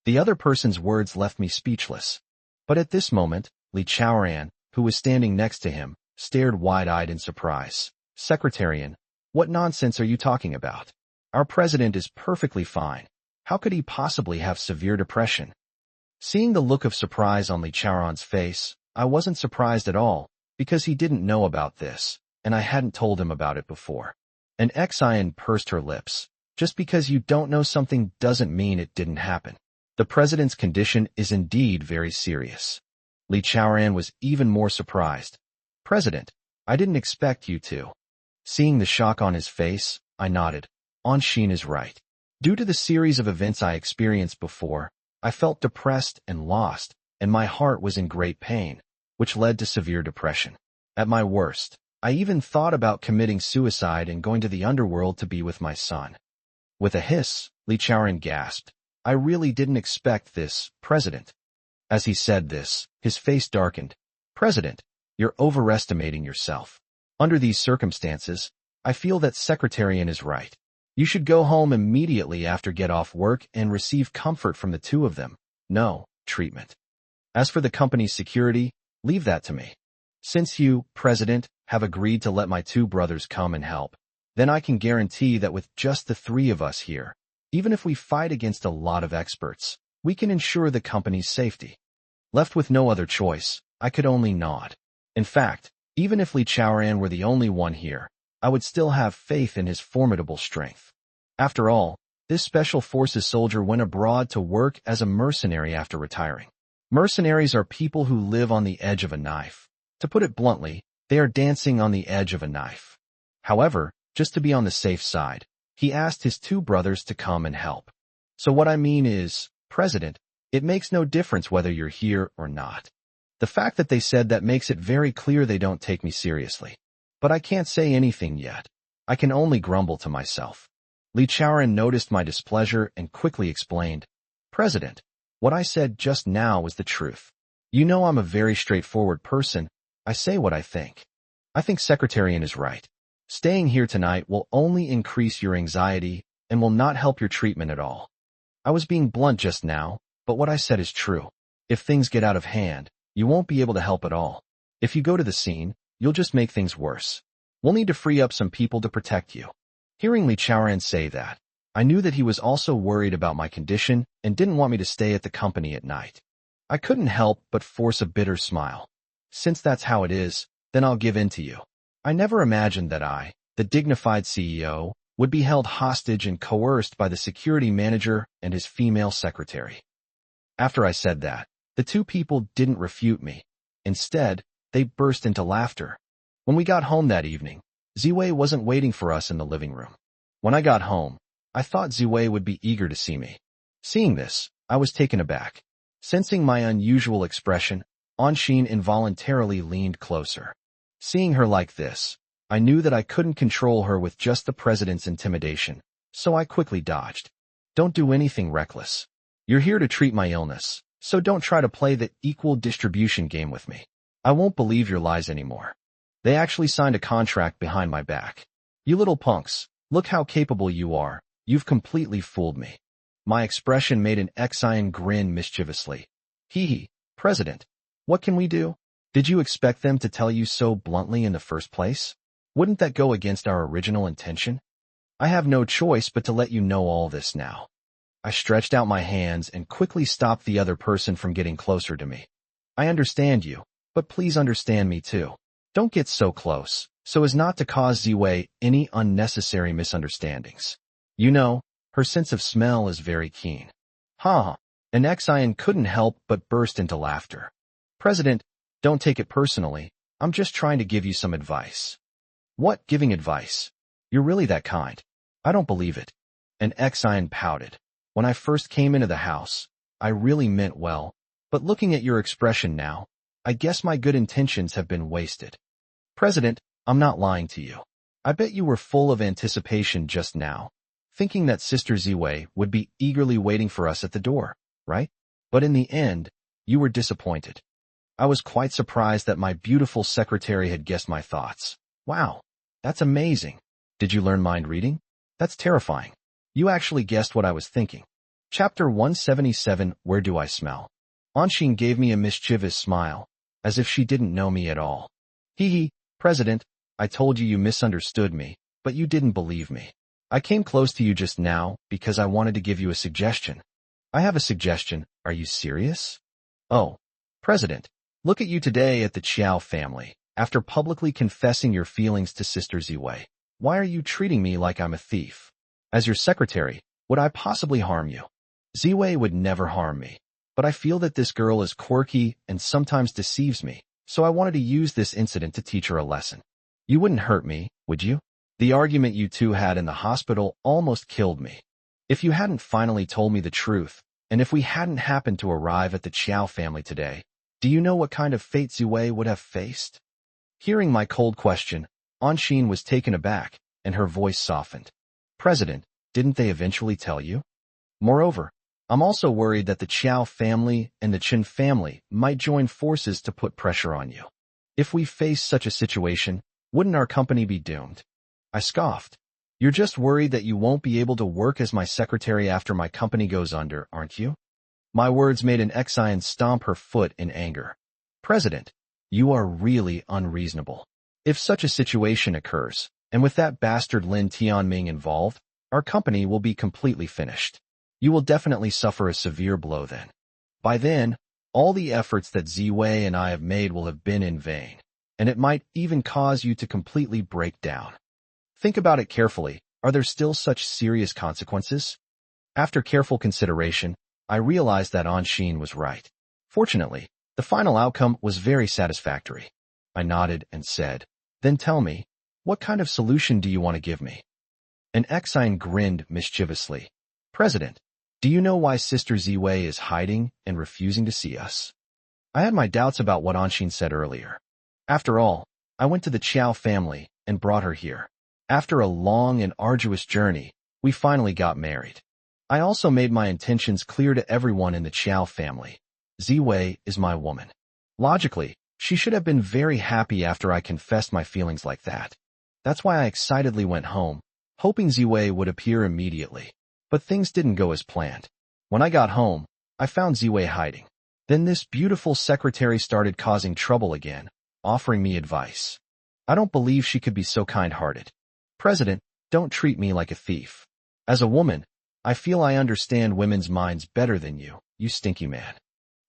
The other person's words left me speechless. But at this moment, Li Chaoran, who was standing next to him, stared wide-eyed in surprise. Secretarian, what nonsense are you talking about? Our president is perfectly fine. How could he possibly have severe depression? Seeing the look of surprise on Li Chaoran's face, I wasn't surprised at all, because he didn't know about this, and I hadn't told him about it before. An Xian pursed her lips. Just because you don't know something doesn't mean it didn't happen. The president's condition is indeed very serious. Li Chaoran was even more surprised. President, I didn't expect you to. Seeing the shock on his face, I nodded. Anshin is right. Due to the series of events I experienced before, I felt depressed and lost, and my heart was in great pain, which led to severe depression. At my worst, I even thought about committing suicide and going to the underworld to be with my son. With a hiss, Li Chaoran gasped. I really didn't expect this, President. As he said this, his face darkened. President, you're overestimating yourself. Under these circumstances, I feel that Secretarian is right. You should go home immediately after get off work and receive comfort from the two of them. No, treatment. As for the company's security, leave that to me. Since you, President, have agreed to let my two brothers come and help, Then I can guarantee that with just the three of us here, even if we fight against a lot of experts, we can ensure the company's safety. Left with no other choice, I could only nod. In fact, even if Li Chaoran were the only one here, I would still have faith in his formidable strength. After all, this Special Forces soldier went abroad to work as a mercenary after retiring. Mercenaries are people who live on the edge of a knife. To put it bluntly, they are dancing on the edge of a knife. However, just to be on the safe side, he asked his two brothers to come and help. So what I mean is, President, it makes no difference whether you're here or not. The fact that they said that makes it very clear they don't take me seriously. But I can't say anything yet. I can only grumble to myself. Li Chaoran noticed my displeasure and quickly explained, President, what I said just now was the truth. You know I'm a very straightforward person. I say what I think. I think Secretarian is right. Staying here tonight will only increase your anxiety and will not help your treatment at all. I was being blunt just now, but what I said is true. If things get out of hand, you won't be able to help at all. If you go to the scene, you'll just make things worse. We'll need to free up some people to protect you. Hearing Li Chaoran say that, I knew that he was also worried about my condition and didn't want me to stay at the company at night. I couldn't help but force a bitter smile. Since that's how it is, then I'll give in to you. I never imagined that I, the dignified CEO, would be held hostage and coerced by the security manager and his female secretary. After I said that, the two people didn't refute me. Instead, they burst into laughter. When we got home that evening, Ziwei wasn't waiting for us in the living room. When I got home, I thought Ziwei would be eager to see me. Seeing this, I was taken aback. Sensing my unusual expression, Anshin involuntarily leaned closer. Seeing her like this, I knew that I couldn't control her with just the president's intimidation, so I quickly dodged. Don't do anything reckless. You're here to treat my illness, so don't try to play the equal distribution game with me. I won't believe your lies anymore. They actually signed a contract behind my back. You little punks, look how capable you are. You've completely fooled me. My expression made an Xian grin mischievously. Hee, President, what can we do? Did you expect them to tell you so bluntly in the first place? Wouldn't that go against our original intention? I have no choice but to let you know all this now. I stretched out my hands and quickly stopped the other person from getting closer to me. I understand you, but please understand me too. Don't get so close, so as not to cause Ziwei any unnecessary misunderstandings. You know, her sense of smell is very keen. And Xian couldn't help but burst into laughter. President, don't take it personally. I'm just trying to give you some advice. What, giving advice? You're really that kind. I don't believe it. And Xian pouted. When I first came into the house, I really meant well, but looking at your expression now, I guess my good intentions have been wasted. President, I'm not lying to you. I bet you were full of anticipation just now, thinking that Sister Ziwei would be eagerly waiting for us at the door, right? But in the end, you were disappointed. I was quite surprised that my beautiful secretary had guessed my thoughts. Wow, that's amazing. Did you learn mind reading? That's terrifying. You actually guessed what I was thinking. Chapter 177, Where Do I Smell? Anshin gave me a mischievous smile, as if she didn't know me at all. President, I told you you misunderstood me, but you didn't believe me. I came close to you just now because I wanted to give you a suggestion. I have a suggestion. Are you serious? Oh, President, look at you today at the Qiao family, after publicly confessing your feelings to Sister Ziwei. Why are you treating me like I'm a thief? As your secretary, would I possibly harm you? Ziwei would never harm me, but I feel that this girl is quirky and sometimes deceives me, so I wanted to use this incident to teach her a lesson. You wouldn't hurt me, would you? The argument you two had in the hospital almost killed me. If you hadn't finally told me the truth, and if we hadn't happened to arrive at the Qiao family today, do you know what kind of fate Ziwei would have faced? Hearing my cold question, Anshin was taken aback, and her voice softened. President, didn't they eventually tell you? Moreover, I'm also worried that the Qiao family and the Chen family might join forces to put pressure on you. If we face such a situation, wouldn't our company be doomed? I scoffed. You're just worried that you won't be able to work as my secretary after my company goes under, aren't you? My words made an Xian stomp her foot in anger. President, you are really unreasonable. If such a situation occurs, And with that bastard Lin Tianming involved, our company will be completely finished. You will definitely suffer a severe blow then. By then, all the efforts that Ziwei and I have made will have been in vain, and it might even cause you to completely break down. Think about it carefully. Are there still such serious consequences? After careful consideration, I realized that Anshin was right. Fortunately, the final outcome was very satisfactory. I nodded and said, "Then tell me, what kind of solution do you want to give me?" An Exine grinned mischievously. "President, do you know why Sister Ziwei is hiding and refusing to see us?" I had my doubts about what Anshin said earlier. After all, I went to the Qiao family and brought her here. After a long and arduous journey, we finally got married. I also made my intentions clear to everyone in the Qiao family. Ziwei is my woman. Logically, she should have been very happy after I confessed my feelings like that. That's why I excitedly went home, hoping Ziwei would appear immediately. But things didn't go as planned. When I got home, I found Ziwei hiding. Then this beautiful secretary started causing trouble again, offering me advice. I don't believe she could be so kind-hearted. "President, don't treat me like a thief. As a woman, I feel I understand women's minds better than you, you stinky man."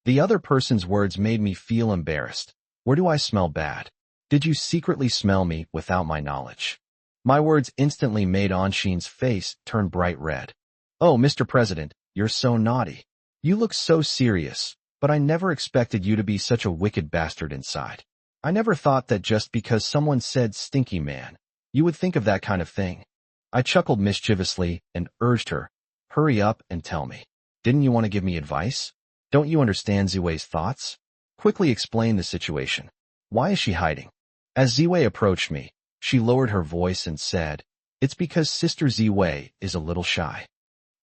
The other person's words made me feel embarrassed. Where do I smell bad? Did you secretly smell me without my knowledge? My words instantly made Anshin's face turn bright red. "Oh, Mr. President, you're so naughty. You look so serious, but I never expected you to be such a wicked bastard inside. I never thought that just because someone said stinky man, you would think of that kind of thing." I chuckled mischievously and urged her, "Hurry up and tell me. Didn't you want to give me advice? Don't you understand Ziwei's thoughts? Quickly explain the situation. Why is she hiding?" As Ziwei approached me, she lowered her voice and said, "It's because Sister Ziwei is a little shy."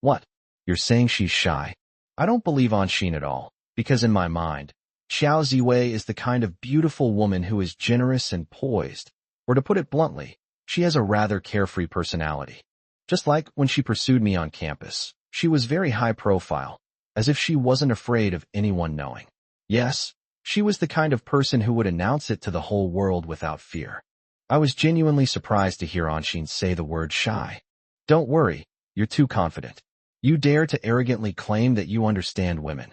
"What? You're saying she's shy?" I don't believe Anshin at all, because in my mind, Xiao Ziwei is the kind of beautiful woman who is generous and poised, or to put it bluntly, she has a rather carefree personality. Just like when she pursued me on campus, she was very high profile, as if she wasn't afraid of anyone knowing. Yes, she was the kind of person who would announce it to the whole world without fear. I was genuinely surprised to hear Anshin say the word shy. "Don't worry, you're too confident. You dare to arrogantly claim that you understand women."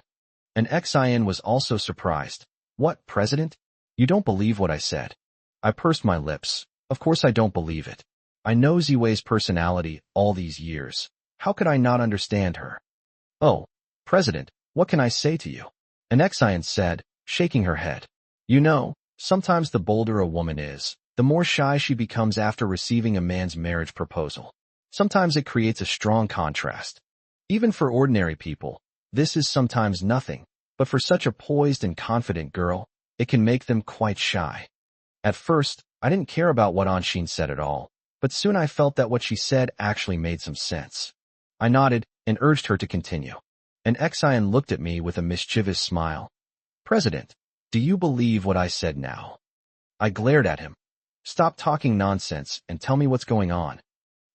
An Xian was also surprised. "What, President? You don't believe what I said?" I pursed my lips. Of course I don't believe it. I know Ziwei's personality all these years. How could I not understand her? "Oh, President, what can I say to you?" An Xian said, shaking her head. "You know, sometimes the bolder a woman is, the more shy she becomes after receiving a man's marriage proposal. Sometimes it creates a strong contrast. Even for ordinary people, this is sometimes nothing, but for such a poised and confident girl, it can make them quite shy." At first, I didn't care about what Anshin said at all, but soon I felt that what she said actually made some sense. I nodded and urged her to continue. An Xian looked at me with a mischievous smile. "President, do you believe what I said now?" I glared at him. "Stop talking nonsense and tell me what's going on."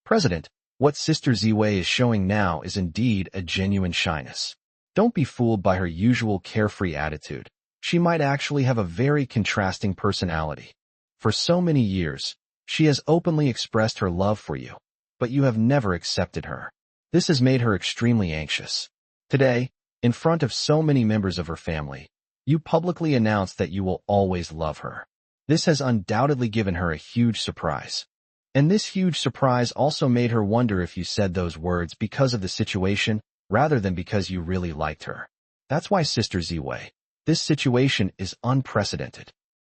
"President, what Sister Ziwei is showing now is indeed a genuine shyness. Don't be fooled by her usual carefree attitude. She might actually have a very contrasting personality. For so many years, she has openly expressed her love for you, but you have never accepted her. This has made her extremely anxious. Today, in front of so many members of her family, you publicly announced that you will always love her. This has undoubtedly given her a huge surprise. And this huge surprise also made her wonder if you said those words because of the situation rather than because you really liked her. That's why, Sister Ziwei, this situation is unprecedented."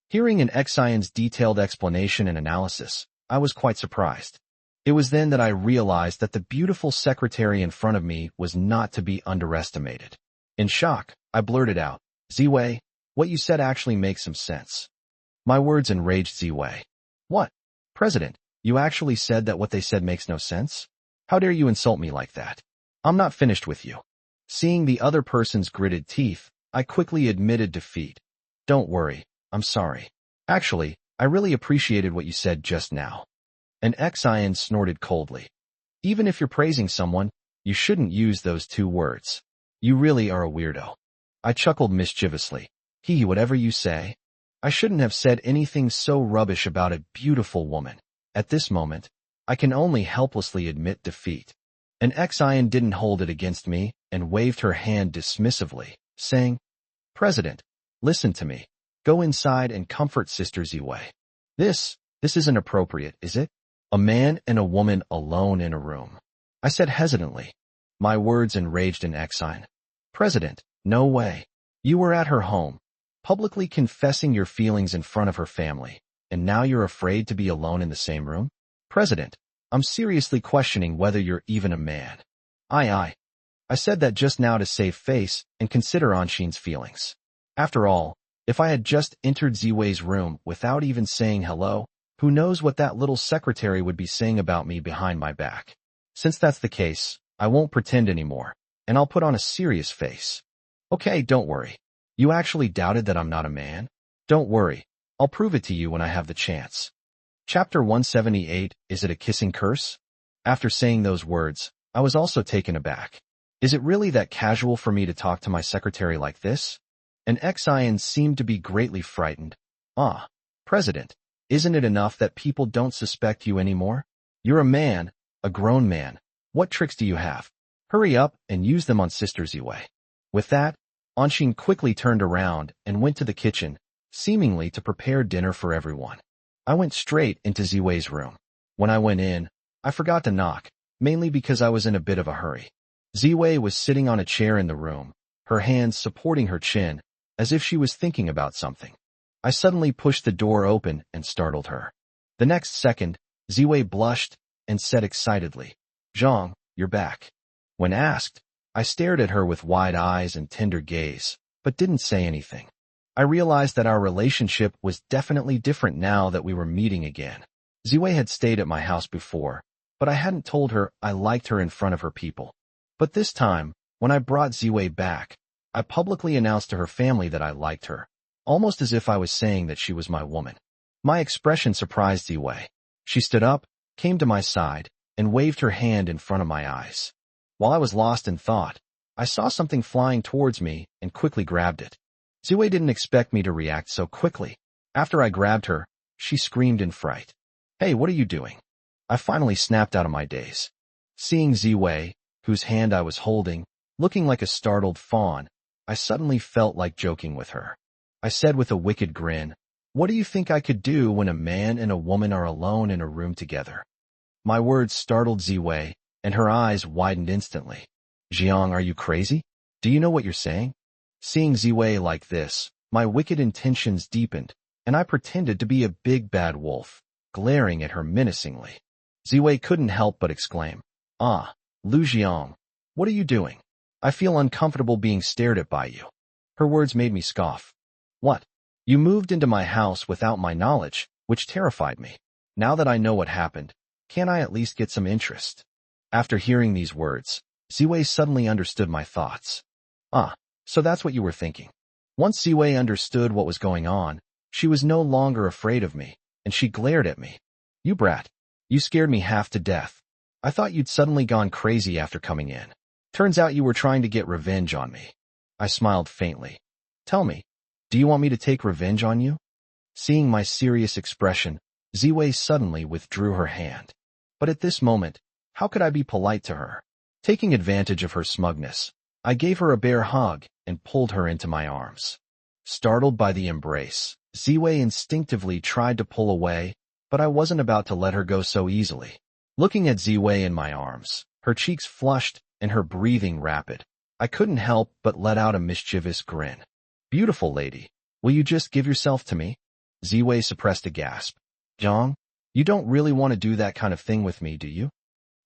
Hearing an Xian's detailed explanation and analysis, I was quite surprised. It was then that I realized that the beautiful secretary in front of me was not to be underestimated. In shock, I blurted out, "Ziwei, what you said actually makes some sense." My words enraged Ziwei. "What? President, you actually said that what they said makes no sense? How dare you insult me like that? I'm not finished with you." Seeing the other person's gritted teeth, I quickly admitted defeat. "Don't worry, I'm sorry. Actually, I really appreciated what you said just now." An Xian snorted coldly. "Even if you're praising someone, you shouldn't use those two words. You really are a weirdo." I chuckled mischievously. Whatever you say. I shouldn't have said anything so rubbish about a beautiful woman. At this moment, I can only helplessly admit defeat. An Xian didn't hold it against me and waved her hand dismissively, saying, "President, listen to me. Go inside and comfort Sister Ziwei. This isn't appropriate, is it? A man and a woman alone in a room." I said hesitantly. My words enraged an Xian. "President, no way. You were at her home, publicly confessing your feelings in front of her family, and now you're afraid to be alone in the same room? President, I'm seriously questioning whether you're even a man." I said that just now to save face and consider Anshin's feelings. After all, if I had just entered Ziwei's room without even saying hello, who knows what that little secretary would be saying about me behind my back. Since that's the case, I won't pretend anymore, and I'll put on a serious face. "Okay, don't worry. You actually doubted that I'm not a man? Don't worry. I'll prove it to you when I have the chance." Chapter 178, Is It a Kissing Curse? After saying those words, I was also taken aback. Is it really that casual for me to talk to my secretary like this? An Xian seemed to be greatly frightened. President, isn't it enough that people don't suspect you anymore? You're a man, a grown man. What tricks do you have? Hurry up and use them on Sister Ziwei. With that, Anshin quickly turned around and went to the kitchen, seemingly to prepare dinner for everyone. I went straight into Ziwei's room. When I went in, I forgot to knock, mainly because I was in a bit of a hurry. Ziwei was sitting on a chair in the room, her hands supporting her chin, as if she was thinking about something. I suddenly pushed the door open and startled her. The next second, Ziwei blushed and said excitedly, "Zhang, you're back." When asked, I stared at her with wide eyes and tender gaze, but didn't say anything. I realized that our relationship was definitely different now that we were meeting again. Ziwei had stayed at my house before, but I hadn't told her I liked her in front of her people. But this time, when I brought Ziwei back, I publicly announced to her family that I liked her, almost as if I was saying that she was my woman. My expression surprised Ziwei. She stood up, came to my side, and waved her hand in front of my eyes. While I was lost in thought, I saw something flying towards me and quickly grabbed it. Ziwei didn't expect me to react so quickly. After I grabbed her, she screamed in fright. "Hey, what are you doing?" I finally snapped out of my daze. Seeing Ziwei, whose hand I was holding, looking like a startled fawn, I suddenly felt like joking with her. I said with a wicked grin, "What do you think I could do when a man and a woman are alone in a room together?" My words startled Ziwei, and her eyes widened instantly. "Jiang, are you crazy? Do you know what you're saying?" Seeing Ziwei like this, my wicked intentions deepened, and I pretended to be a big bad wolf, glaring at her menacingly. Ziwei couldn't help but exclaim, "Lu Jiang, what are you doing? I feel uncomfortable being stared at by you." Her words made me scoff. "What? You moved into my house without my knowledge, which terrified me. Now that I know what happened, can't I at least get some interest?" After hearing these words, Ziwei suddenly understood my thoughts. So that's what you were thinking." Once Ziwei understood what was going on, she was no longer afraid of me, and she glared at me. "You brat. You scared me half to death. I thought you'd suddenly gone crazy after coming in. Turns out you were trying to get revenge on me." I smiled faintly. "Tell me, do you want me to take revenge on you?" Seeing my serious expression, Ziwei suddenly withdrew her hand. But at this moment, how could I be polite to her? Taking advantage of her smugness, I gave her a bear hug and pulled her into my arms. Startled by the embrace, Ziwei instinctively tried to pull away, but I wasn't about to let her go so easily. Looking at Ziwei in my arms, her cheeks flushed and her breathing rapid, I couldn't help but let out a mischievous grin. "Beautiful lady, will you just give yourself to me?" Ziwei suppressed a gasp. "Zhang, you don't really want to do that kind of thing with me, do you?"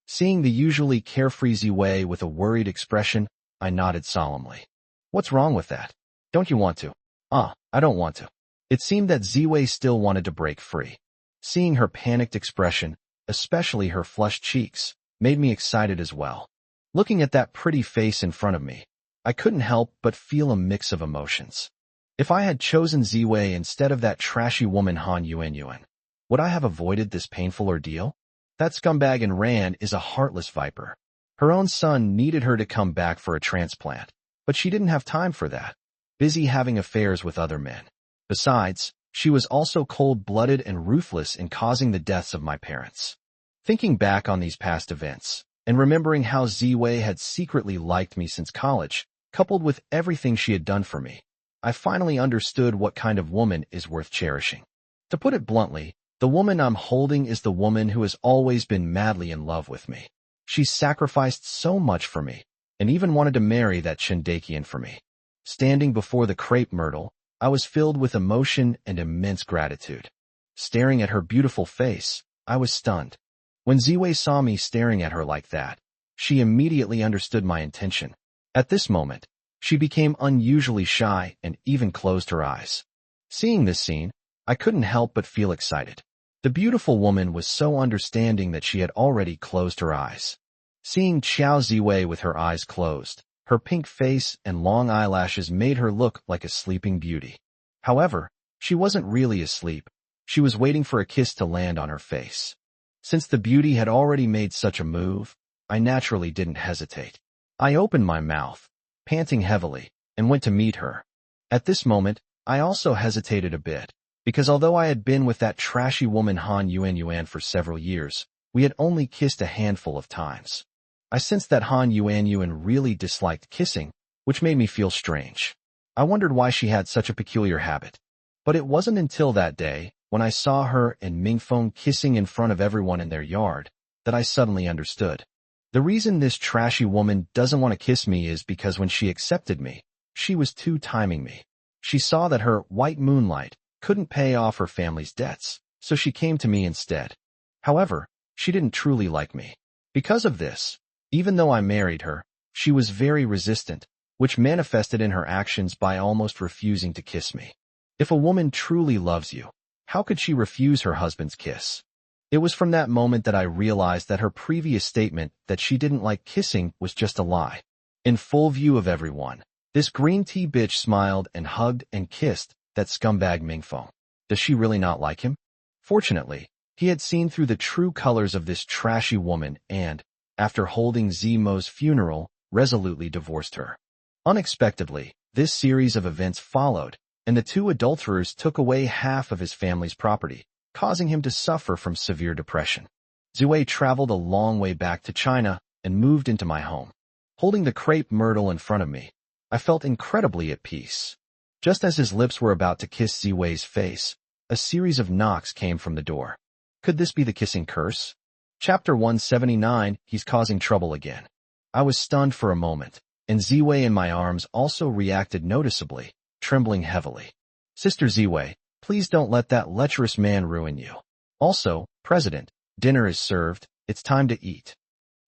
Seeing the usually carefree Ziwei with a worried expression, I nodded solemnly. "What's wrong with that? Don't you want to?" I don't want to." It seemed that Ziwei still wanted to break free. Seeing her panicked expression, especially her flushed cheeks, made me excited as well. Looking at that pretty face in front of me, I couldn't help but feel a mix of emotions. If I had chosen Ziwei instead of that trashy woman Han Yuanyuan, would I have avoided this painful ordeal? That scumbag in Ran is a heartless viper. Her own son needed her to come back for a transplant, but she didn't have time for that, busy having affairs with other men. Besides, She was also cold-blooded and ruthless in causing the deaths of my parents. Thinking back on these past events, and remembering how Ziwei had secretly liked me since college, coupled with everything she had done for me, I finally understood what kind of woman is worth cherishing. To put it bluntly, the woman I'm holding is the woman who has always been madly in love with me. She's sacrificed so much for me, and even wanted to marry that Shindekian for me. Standing before the crepe myrtle, I was filled with emotion and immense gratitude. Staring at her beautiful face, I was stunned. When Ziwei saw me staring at her like that, she immediately understood my intention. At this moment, she became unusually shy and even closed her eyes. Seeing this scene, I couldn't help but feel excited. The beautiful woman was so understanding that she had already closed her eyes. Seeing Xiao Ziwei with her eyes closed, her pink face and long eyelashes made her look like a sleeping beauty. However, she wasn't really asleep. She was waiting for a kiss to land on her face. Since the beauty had already made such a move, I naturally didn't hesitate. I opened my mouth, panting heavily, and went to meet her. At this moment, I also hesitated a bit, because although I had been with that trashy woman Han Yuan for several years, we had only kissed a handful of times. I sensed that Han Yuan really disliked kissing, which made me feel strange. I wondered why she had such a peculiar habit. But it wasn't until that day, when I saw her and Mingfeng kissing in front of everyone in their yard, that I suddenly understood. The reason this trashy woman doesn't want to kiss me is because when she accepted me, she was two-timing me. She saw that her white moonlight couldn't pay off her family's debts, so she came to me instead. However, she didn't truly like me. Because of this, even though I married her, she was very resistant, which manifested in her actions by almost refusing to kiss me. If a woman truly loves you, how could she refuse her husband's kiss? It was from that moment that I realized that her previous statement that she didn't like kissing was just a lie. In full view of everyone, this green tea bitch smiled and hugged and kissed that scumbag Mingfeng. Does she really not like him? Fortunately, he had seen through the true colors of this trashy woman and, after holding Zimo's funeral, resolutely divorced her. Unexpectedly, this series of events followed, and the two adulterers took away half of his family's property, causing him to suffer from severe depression. Ziwei traveled a long way back to China and moved into my home. Holding the crepe myrtle in front of me, I felt incredibly at peace. Just as his lips were about to kiss Ziwei's face, a series of knocks came from the door. Could this be the kissing curse? Chapter 179, He's Causing Trouble Again. I was stunned for a moment, and Ziwei in my arms also reacted noticeably, trembling heavily. Sister Ziwei, please don't let that lecherous man ruin you. Also, President, dinner is served, it's time to eat.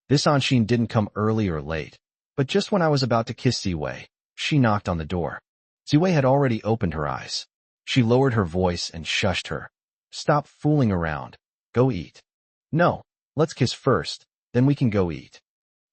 This Anshin didn't come early or late, but just when I was about to kiss Ziwei, she knocked on the door. Ziwei had already opened her eyes. She lowered her voice and shushed her. Stop fooling around. Go eat. No, let's kiss first, then we can go eat.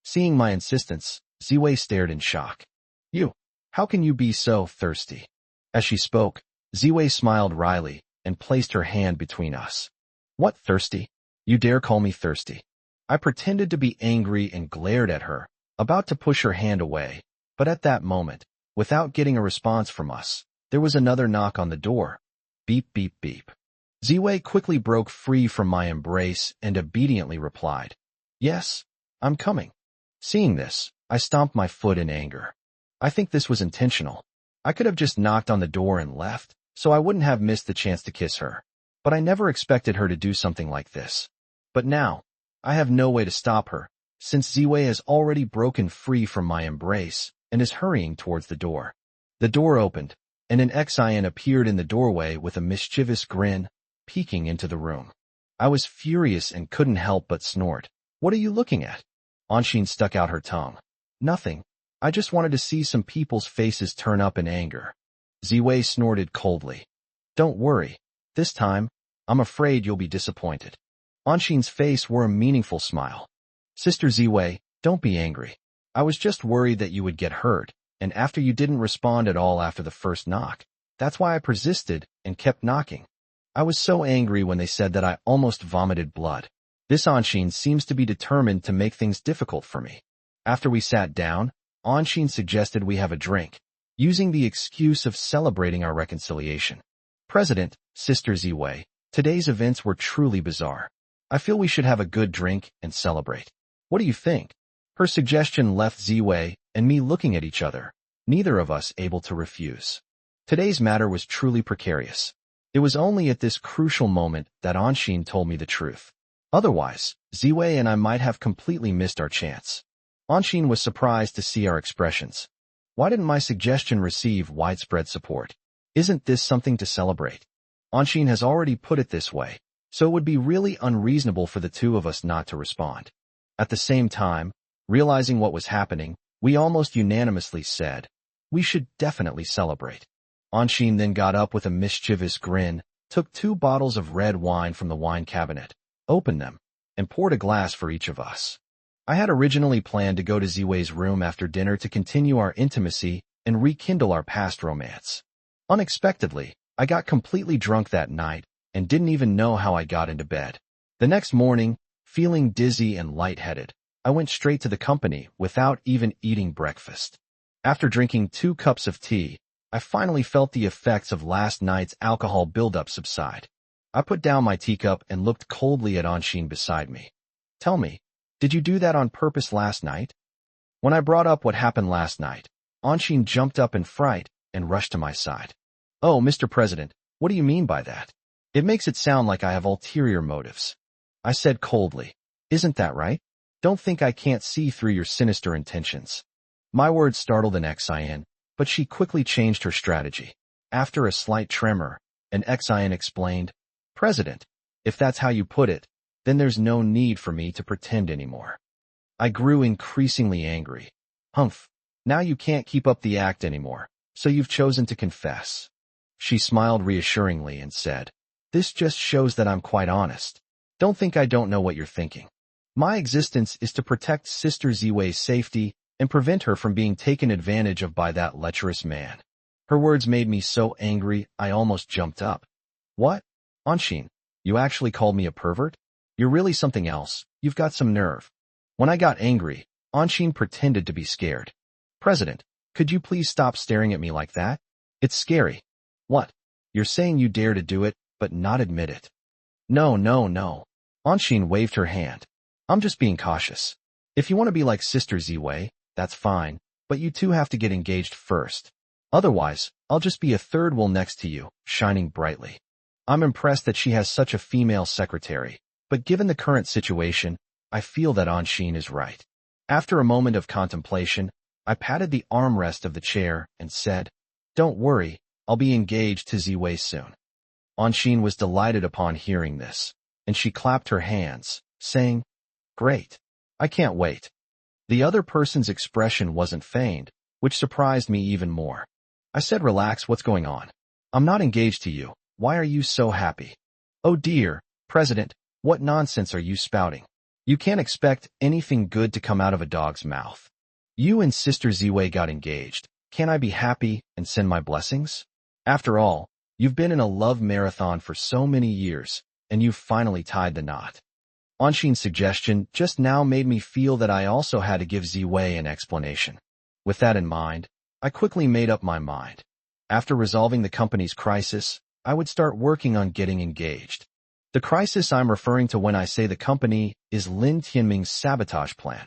Seeing my insistence, Ziwei stared in shock. You, how can you be so thirsty? As she spoke, Ziwei smiled wryly and placed her hand between us. What thirsty? You dare call me thirsty? I pretended to be angry and glared at her, about to push her hand away, but at that moment, without getting a response from us, there was another knock on the door. Beep, beep, beep. Ziwei quickly broke free from my embrace and obediently replied, Yes, I'm coming. Seeing this, I stomped my foot in anger. I think this was intentional. I could have just knocked on the door and left, so I wouldn't have missed the chance to kiss her. But I never expected her to do something like this. But now, I have no way to stop her, since Ziwei has already broken free from my embrace and is hurrying towards the door. The door opened, and an Xian appeared in the doorway with a mischievous grin, peeking into the room. I was furious and couldn't help but snort. What are you looking at? Anshin stuck out her tongue. Nothing. I just wanted to see some people's faces turn up in anger. Ziwei snorted coldly. Don't worry. This time, I'm afraid you'll be disappointed. Anshin's face wore a meaningful smile. Sister Ziwei, don't be angry. I was just worried that you would get hurt, and after you didn't respond at all after the first knock. That's why I persisted and kept knocking. I was so angry when they said that I almost vomited blood. This Anshin seems to be determined to make things difficult for me. After we sat down, Anshin suggested we have a drink, using the excuse of celebrating our reconciliation. President, Sister Ziwei, today's events were truly bizarre. I feel we should have a good drink and celebrate. What do you think? Her suggestion left Ziwei and me looking at each other, neither of us able to refuse. Today's matter was truly precarious. It was only at this crucial moment that Anshin told me the truth. Otherwise, Ziwei and I might have completely missed our chance. Anshin was surprised to see our expressions. Why didn't my suggestion receive widespread support? Isn't this something to celebrate? Anshin has already put it this way, so it would be really unreasonable for the two of us not to respond. At the same time, realizing what was happening, we almost unanimously said, we should definitely celebrate. Anshin then got up with a mischievous grin, took 2 bottles of red wine from the wine cabinet, opened them, and poured a glass for each of us. I had originally planned to go to Ziwei's room after dinner to continue our intimacy and rekindle our past romance. Unexpectedly, I got completely drunk that night and didn't even know how I got into bed. The next morning, feeling dizzy and lightheaded, I went straight to the company without even eating breakfast. After drinking 2 cups of tea, I finally felt the effects of last night's alcohol buildup subside. I put down my teacup and looked coldly at Anshin beside me. Tell me, did you do that on purpose last night? When I brought up what happened last night, Anshin jumped up in fright and rushed to my side. Oh, Mr. President, what do you mean by that? It makes it sound like I have ulterior motives. I said coldly. Isn't that right? Don't think I can't see through your sinister intentions. My words startled an Xin, but she quickly changed her strategy. After a slight tremor, an Xin explained, President, if that's how you put it, then there's no need for me to pretend anymore. I grew increasingly angry. Humph, now you can't keep up the act anymore, so you've chosen to confess. She smiled reassuringly and said, this just shows that I'm quite honest. Don't think I don't know what you're thinking. My existence is to protect Sister Ziwei's safety and prevent her from being taken advantage of by that lecherous man. Her words made me so angry I almost jumped up. What? Anshin, you actually called me a pervert? You're really something else. You've got some nerve. When I got angry, Anshin pretended to be scared. President, could you please stop staring at me like that? It's scary. What? You're saying you dare to do it, but not admit it. No. Anshin waved her hand. I'm just being cautious. If you want to be like Sister Ziwei, that's fine, but you two have to get engaged first. Otherwise, I'll just be a third wheel next to you, shining brightly. I'm impressed that she has such a female secretary, but given the current situation, I feel that Anshin is right. After a moment of contemplation, I patted the armrest of the chair and said, Don't worry, I'll be engaged to Ziwei soon. Anshin was delighted upon hearing this, and she clapped her hands, saying, Great. I can't wait. The other person's expression wasn't feigned, which surprised me even more. I said, Relax, what's going on? I'm not engaged to you. Why are you so happy? Oh dear, President, what nonsense are you spouting? You can't expect anything good to come out of a dog's mouth. You and Sister Ziwei got engaged. Can't I be happy and send my blessings? After all, you've been in a love marathon for so many years, and you've finally tied the knot. Anshin's suggestion just now made me feel that I also had to give Ziwei an explanation. With that in mind, I quickly made up my mind. After resolving the company's crisis, I would start working on getting engaged. The crisis I'm referring to when I say the company is Lin Tianming's sabotage plan.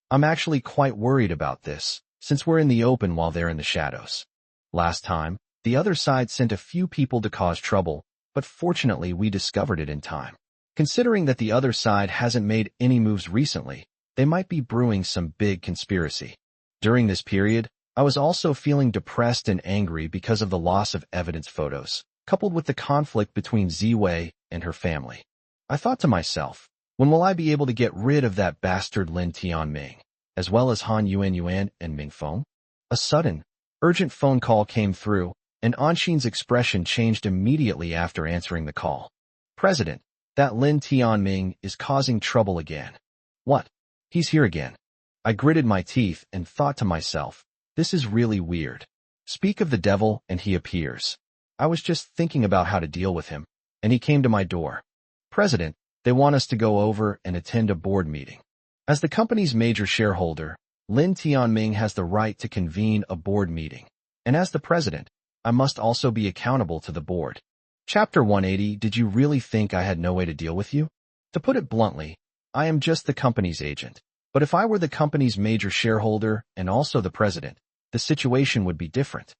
I'm actually quite worried about this, since we're in the open while they're in the shadows. Last time, the other side sent a few people to cause trouble, but fortunately we discovered it in time. Considering that the other side hasn't made any moves recently, they might be brewing some big conspiracy. During this period, I was also feeling depressed and angry because of the loss of evidence photos, coupled with the conflict between Ziwei and her family. I thought to myself, when will I be able to get rid of that bastard Lin Tianming, as well as Han Yuan and Ming Feng? A sudden, urgent phone call came through, and Anshin's expression changed immediately after answering the call. President, that Lin Tianming is causing trouble again. What? He's here again. I gritted my teeth and thought to myself, this is really weird. Speak of the devil and he appears. I was just thinking about how to deal with him, and he came to my door. President, they want us to go over and attend a board meeting. As the company's major shareholder, Lin Tianming has the right to convene a board meeting, and as the president, I must also be accountable to the board. Chapter 180. Did you really think I had no way to deal with you? To put it bluntly, I am just the company's agent. But if I were the company's major shareholder and also the president, the situation would be different.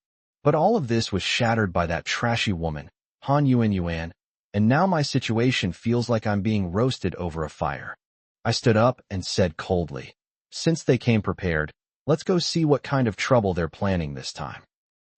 But all of this was shattered by that trashy woman, Han Yuan, and now my situation feels like I'm being roasted over a fire. I stood up and said coldly, "Since they came prepared, let's go see what kind of trouble they're planning this time."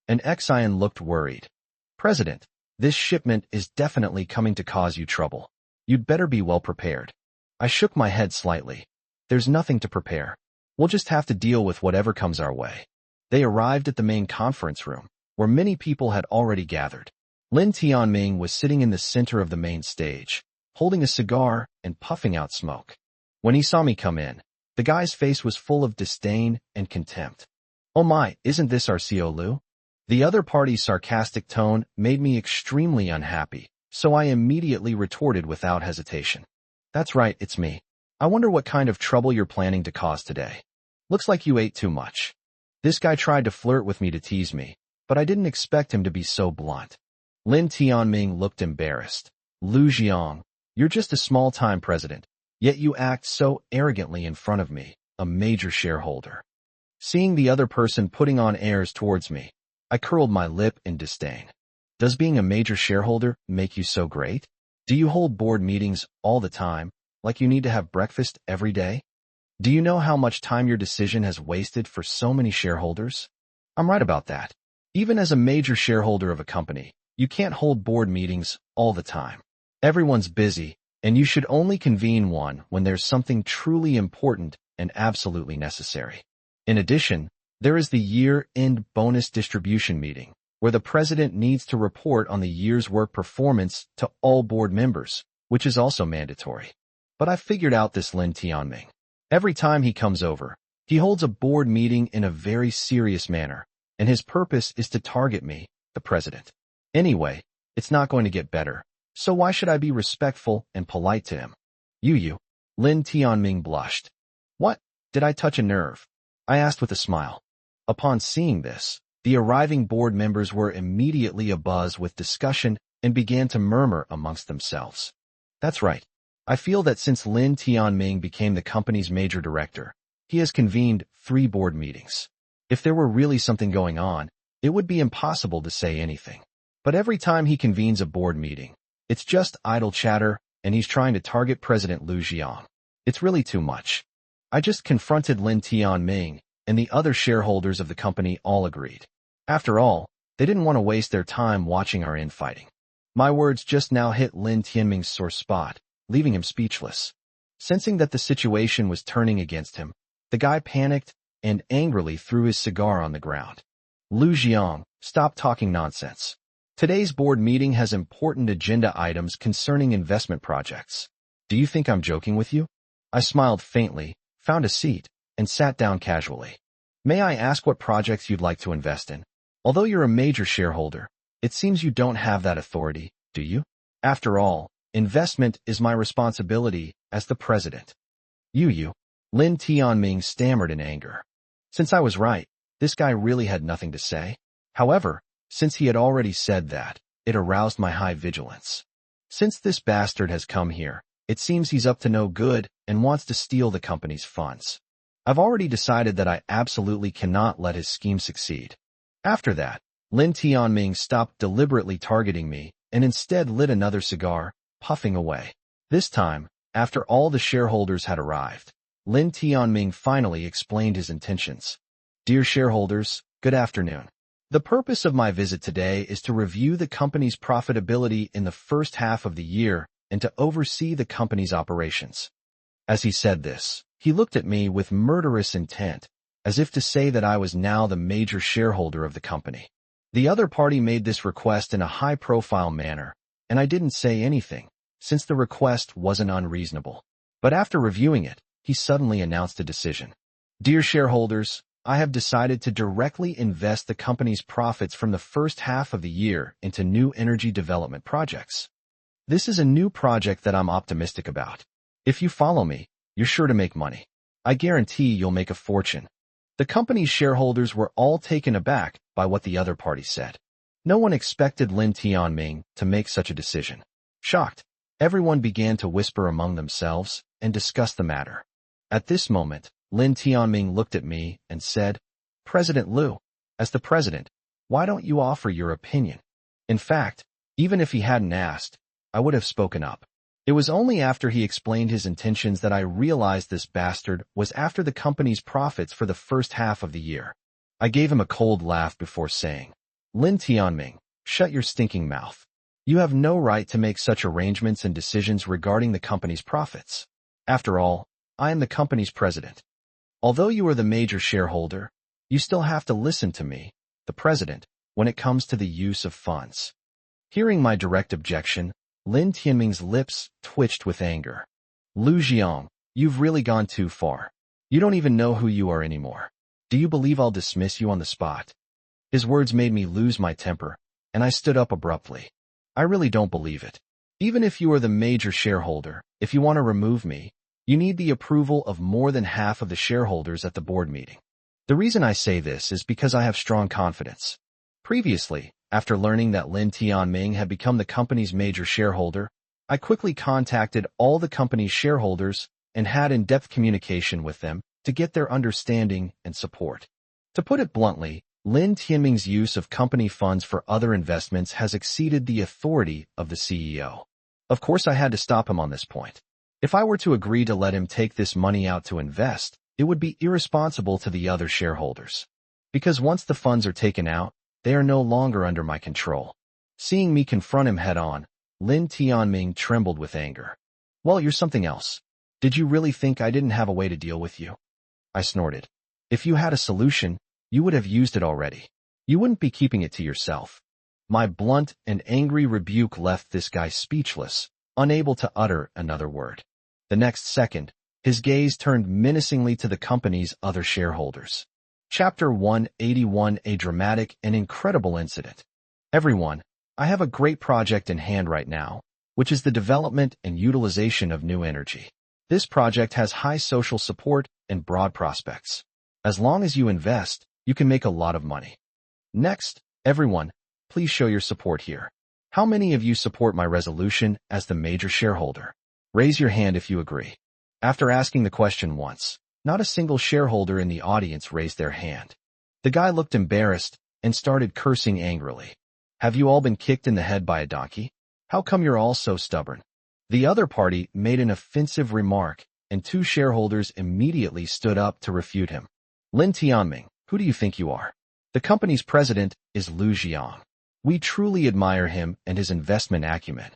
And Xian looked worried. "President, this shipment is definitely coming to cause you trouble. You'd better be well prepared." I shook my head slightly. "There's nothing to prepare. We'll just have to deal with whatever comes our way." They arrived at the main conference room, where many people had already gathered. Lin Tianming was sitting in the center of the main stage, holding a cigar and puffing out smoke. When he saw me come in, the guy's face was full of disdain and contempt. "Oh my, isn't this our CO Lu?" The other party's sarcastic tone made me extremely unhappy, so I immediately retorted without hesitation. "That's right, it's me. I wonder what kind of trouble you're planning to cause today. Looks like you ate too much." This guy tried to flirt with me to tease me, but I didn't expect him to be so blunt. Lin Tianming looked embarrassed. "Lu Jiang, you're just a small-time president, yet you act so arrogantly in front of me, a major shareholder." Seeing the other person putting on airs towards me, I curled my lip in disdain. "Does being a major shareholder make you so great? Do you hold board meetings all the time, like you need to have breakfast every day? Do you know how much time your decision has wasted for so many shareholders?" I'm right about that. Even as a major shareholder of a company, you can't hold board meetings all the time. Everyone's busy, and you should only convene one when there's something truly important and absolutely necessary. In addition, there is the year-end bonus distribution meeting, where the president needs to report on the year's work performance to all board members, which is also mandatory. But I figured out this Lin Tianming. Every time he comes over, he holds a board meeting in a very serious manner, and his purpose is to target me, the president. Anyway, it's not going to get better, so why should I be respectful and polite to him? You. Lin Tianming blushed. "What? Did I touch a nerve?" I asked with a smile. Upon seeing this, the arriving board members were immediately abuzz with discussion and began to murmur amongst themselves. That's right. I feel that since Lin Tianming became the company's major director, he has convened 3 board meetings. If there were really something going on, it would be impossible to say anything. But every time he convenes a board meeting, it's just idle chatter, and he's trying to target President Lu Jiang. It's really too much. I just confronted Lin Tianming, and the other shareholders of the company all agreed. After all, they didn't want to waste their time watching our infighting. My words just now hit Lin Tianming's sore spot, leaving him speechless. Sensing that the situation was turning against him, the guy panicked and angrily threw his cigar on the ground. "Lu Jiang, stop talking nonsense. Today's board meeting has important agenda items concerning investment projects. Do you think I'm joking with you?" I smiled faintly, found a seat, and sat down casually. "May I ask what projects you'd like to invest in? Although you're a major shareholder, it seems you don't have that authority, do you? After all, investment is my responsibility as the president." You. Lin Tianming stammered in anger. Since I was right, this guy really had nothing to say. However, since he had already said that, it aroused my high vigilance. Since this bastard has come here, it seems he's up to no good and wants to steal the company's funds. I've already decided that I absolutely cannot let his scheme succeed. After that, Lin Tianming stopped deliberately targeting me and instead lit another cigar, puffing away. This time, after all the shareholders had arrived, Lin Tianming finally explained his intentions. "Dear shareholders, good afternoon. The purpose of my visit today is to review the company's profitability in the first half of the year and to oversee the company's operations." As he said this, he looked at me with murderous intent, as if to say that I was now the major shareholder of the company. The other party made this request in a high-profile manner, and I didn't say anything, since the request wasn't unreasonable. But after reviewing it, he suddenly announced a decision. "Dear shareholders, I have decided to directly invest the company's profits from the first half of the year into new energy development projects. This is a new project that I'm optimistic about. If you follow me, you're sure to make money. I guarantee you'll make a fortune." The company's shareholders were all taken aback by what the other party said. No one expected Lin Tianming to make such a decision. Shocked, everyone began to whisper among themselves and discuss the matter. At this moment, Lin Tianming looked at me and said, "President Liu, as the president, why don't you offer your opinion?" In fact, even if he hadn't asked, I would have spoken up. It was only after he explained his intentions that I realized this bastard was after the company's profits for the first half of the year. I gave him a cold laugh before saying, "Lin Tianming, shut your stinking mouth. You have no right to make such arrangements and decisions regarding the company's profits. After all, I am the company's president. Although you are the major shareholder, you still have to listen to me, the president, when it comes to the use of funds." Hearing my direct objection, Lin Tianming's lips twitched with anger. "Lu Jiang, you've really gone too far. You don't even know who you are anymore. Do you believe I'll dismiss you on the spot?" His words made me lose my temper, and I stood up abruptly. "I really don't believe it. Even if you are the major shareholder, if you want to remove me, you need the approval of more than half of the shareholders at the board meeting. The reason I say this is because I have strong confidence. Previously, after learning that Lin Tianming had become the company's major shareholder, I quickly contacted all the company's shareholders and had in-depth communication with them to get their understanding and support. To put it bluntly, Lin Tianming's use of company funds for other investments has exceeded the authority of the CEO. Of course, I had to stop him on this point. If I were to agree to let him take this money out to invest, it would be irresponsible to the other shareholders. Because once the funds are taken out, they are no longer under my control." Seeing me confront him head-on, Lin Tianming trembled with anger. "Well, you're something else. Did you really think I didn't have a way to deal with you?" I snorted. "If you had a solution, you would have used it already. You wouldn't be keeping it to yourself." My blunt and angry rebuke left this guy speechless, unable to utter another word. The next second, his gaze turned menacingly to the company's other shareholders. Chapter 181: A Dramatic and Incredible Incident. Everyone, I have a great project in hand right now, which is the development and utilization of new energy. This project has high social support and broad prospects. As long as you invest, you can make a lot of money. Next, everyone, please show your support here. How many of you support my resolution as the major shareholder? Raise your hand if you agree. After asking the question once, not a single shareholder in the audience raised their hand. The guy looked embarrassed and started cursing angrily. "Have you all been kicked in the head by a donkey? How come you're all so stubborn?" The other party made an offensive remark, and two shareholders immediately stood up to refute him. "Lin Tianming, who do you think you are? The company's president is Lu Jiang. We truly admire him and his investment acumen.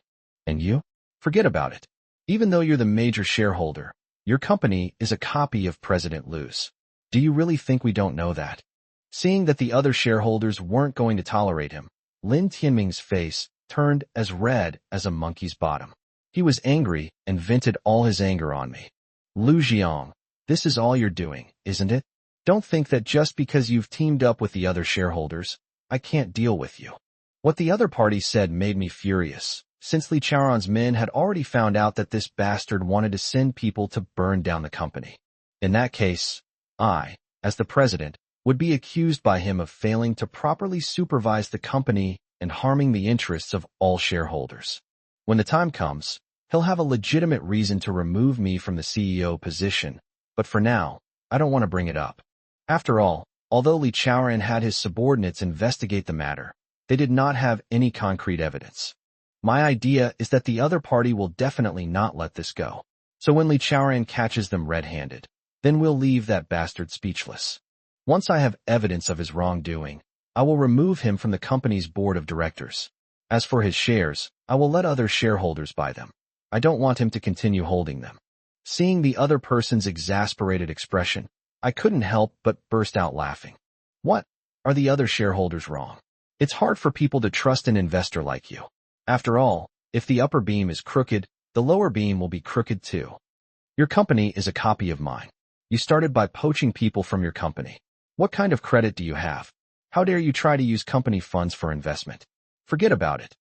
And you? Forget about it. Even though you're the major shareholder, your company is a copy of President Liu's. Do you really think we don't know that?" Seeing that the other shareholders weren't going to tolerate him, Lin Tianming's face turned as red as a monkey's bottom. He was angry and vented all his anger on me. "Lu Jiang, this is all you're doing, isn't it? Don't think that just because you've teamed up with the other shareholders, I can't deal with you." What the other party said made me furious, since Li Chaoran's men had already found out that this bastard wanted to send people to burn down the company. In that case, I, as the president, would be accused by him of failing to properly supervise the company and harming the interests of all shareholders. When the time comes, he'll have a legitimate reason to remove me from the CEO position, but for now, I don't want to bring it up. After all, although Li Chaoran had his subordinates investigate the matter, they did not have any concrete evidence. My idea is that the other party will definitely not let this go. So when Li Chaoran catches them red-handed, then we'll leave that bastard speechless. Once I have evidence of his wrongdoing, I will remove him from the company's board of directors. As for his shares, I will let other shareholders buy them. I don't want him to continue holding them. Seeing the other person's exasperated expression, I couldn't help but burst out laughing. What? Are the other shareholders wrong? It's hard for people to trust an investor like you. After all, if the upper beam is crooked, the lower beam will be crooked too. Your company is a copy of mine. You started by poaching people from your company. What kind of credit do you have? How dare you try to use company funds for investment? Forget about it.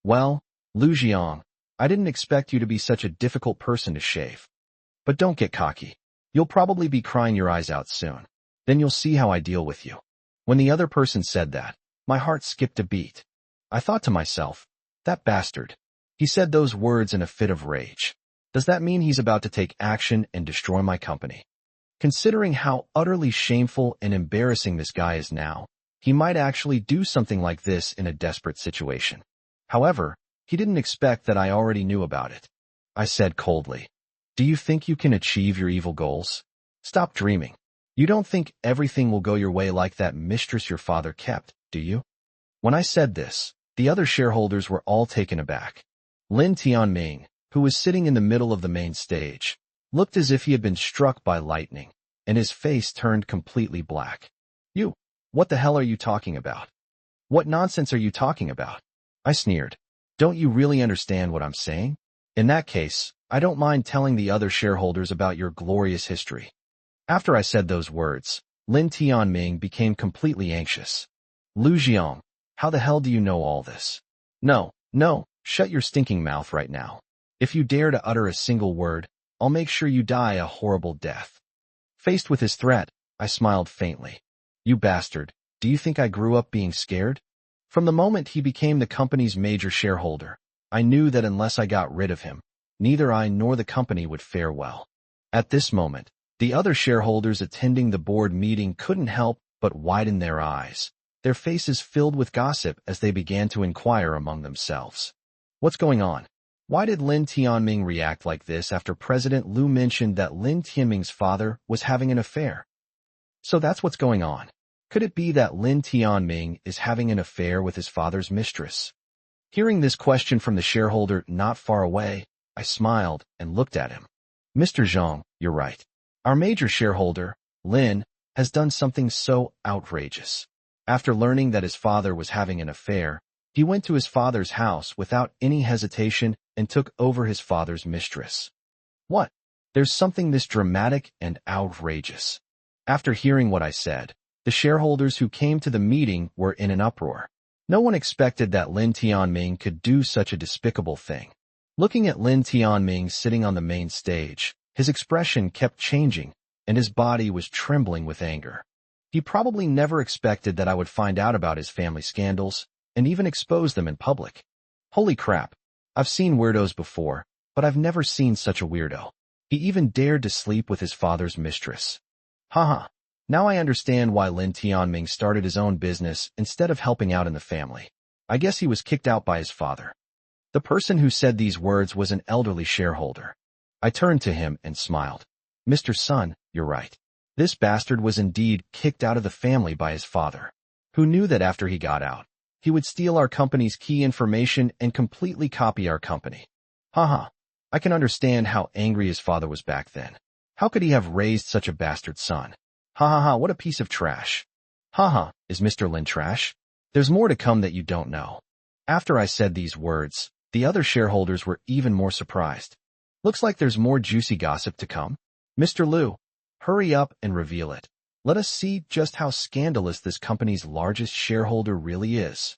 Well, Lu Jiang, I didn't expect you to be such a difficult person to shave. But don't get cocky. You'll probably be crying your eyes out soon. Then you'll see how I deal with you. When the other person said that, my heart skipped a beat. I thought to myself, that bastard. He said those words in a fit of rage. Does that mean he's about to take action and destroy my company? Considering how utterly shameful and embarrassing this guy is now, he might actually do something like this in a desperate situation. However, he didn't expect that I already knew about it. I said coldly, "Do you think you can achieve your evil goals? Stop dreaming. You don't think everything will go your way like that mistress your father kept, do you?" When I said this, the other shareholders were all taken aback. Lin Tianming, who was sitting in the middle of the main stage, looked as if he had been struck by lightning, and his face turned completely black. "You, what the hell are you talking about? What nonsense are you talking about?" I sneered. "Don't you really understand what I'm saying? In that case, I don't mind telling the other shareholders about your glorious history." After I said those words, Lin Tianming became completely anxious. "Lu Jiang, how the hell do you know all this?" No, shut your stinking mouth right now. If you dare to utter a single word, I'll make sure you die a horrible death." Faced with his threat, I smiled faintly. "You bastard, do you think I grew up being scared?" From the moment he became the company's major shareholder, I knew that unless I got rid of him, neither I nor the company would fare well. At this moment, the other shareholders attending the board meeting couldn't help but widen their eyes, their faces filled with gossip as they began to inquire among themselves. What's going on? Why did Lin Tianming react like this after President Lu mentioned that Lin Tianming's father was having an affair? So that's what's going on. Could it be that Lin Tianming is having an affair with his father's mistress? Hearing this question from the shareholder not far away, I smiled and looked at him. "Mr. Zhang, you're right. Our major shareholder, Lin, has done something so outrageous. After learning that his father was having an affair, he went to his father's house without any hesitation and took over his father's mistress." What? There's something this dramatic and outrageous. After hearing what I said, the shareholders who came to the meeting were in an uproar. No one expected that Lin Tianming could do such a despicable thing. Looking at Lin Tianming sitting on the main stage, his expression kept changing, and his body was trembling with anger. He probably never expected that I would find out about his family scandals, and even expose them in public. Holy crap, I've seen weirdos before, but I've never seen such a weirdo. He even dared to sleep with his father's mistress. Haha, now I understand why Lin Tianming started his own business instead of helping out in the family. I guess he was kicked out by his father. The person who said these words was an elderly shareholder. I turned to him and smiled. "Mr. Sun, you're right. This bastard was indeed kicked out of the family by his father, who knew that after he got out, he would steal our company's key information and completely copy our company. Haha, I can understand how angry his father was back then. How could he have raised such a bastard son? Ha ha ha, what a piece of trash. Haha, is Mr. Lin trash? There's more to come that you don't know." After I said these words, the other shareholders were even more surprised. Looks like there's more juicy gossip to come. "Mr. Lu, hurry up and reveal it. Let us see just how scandalous this company's largest shareholder really is."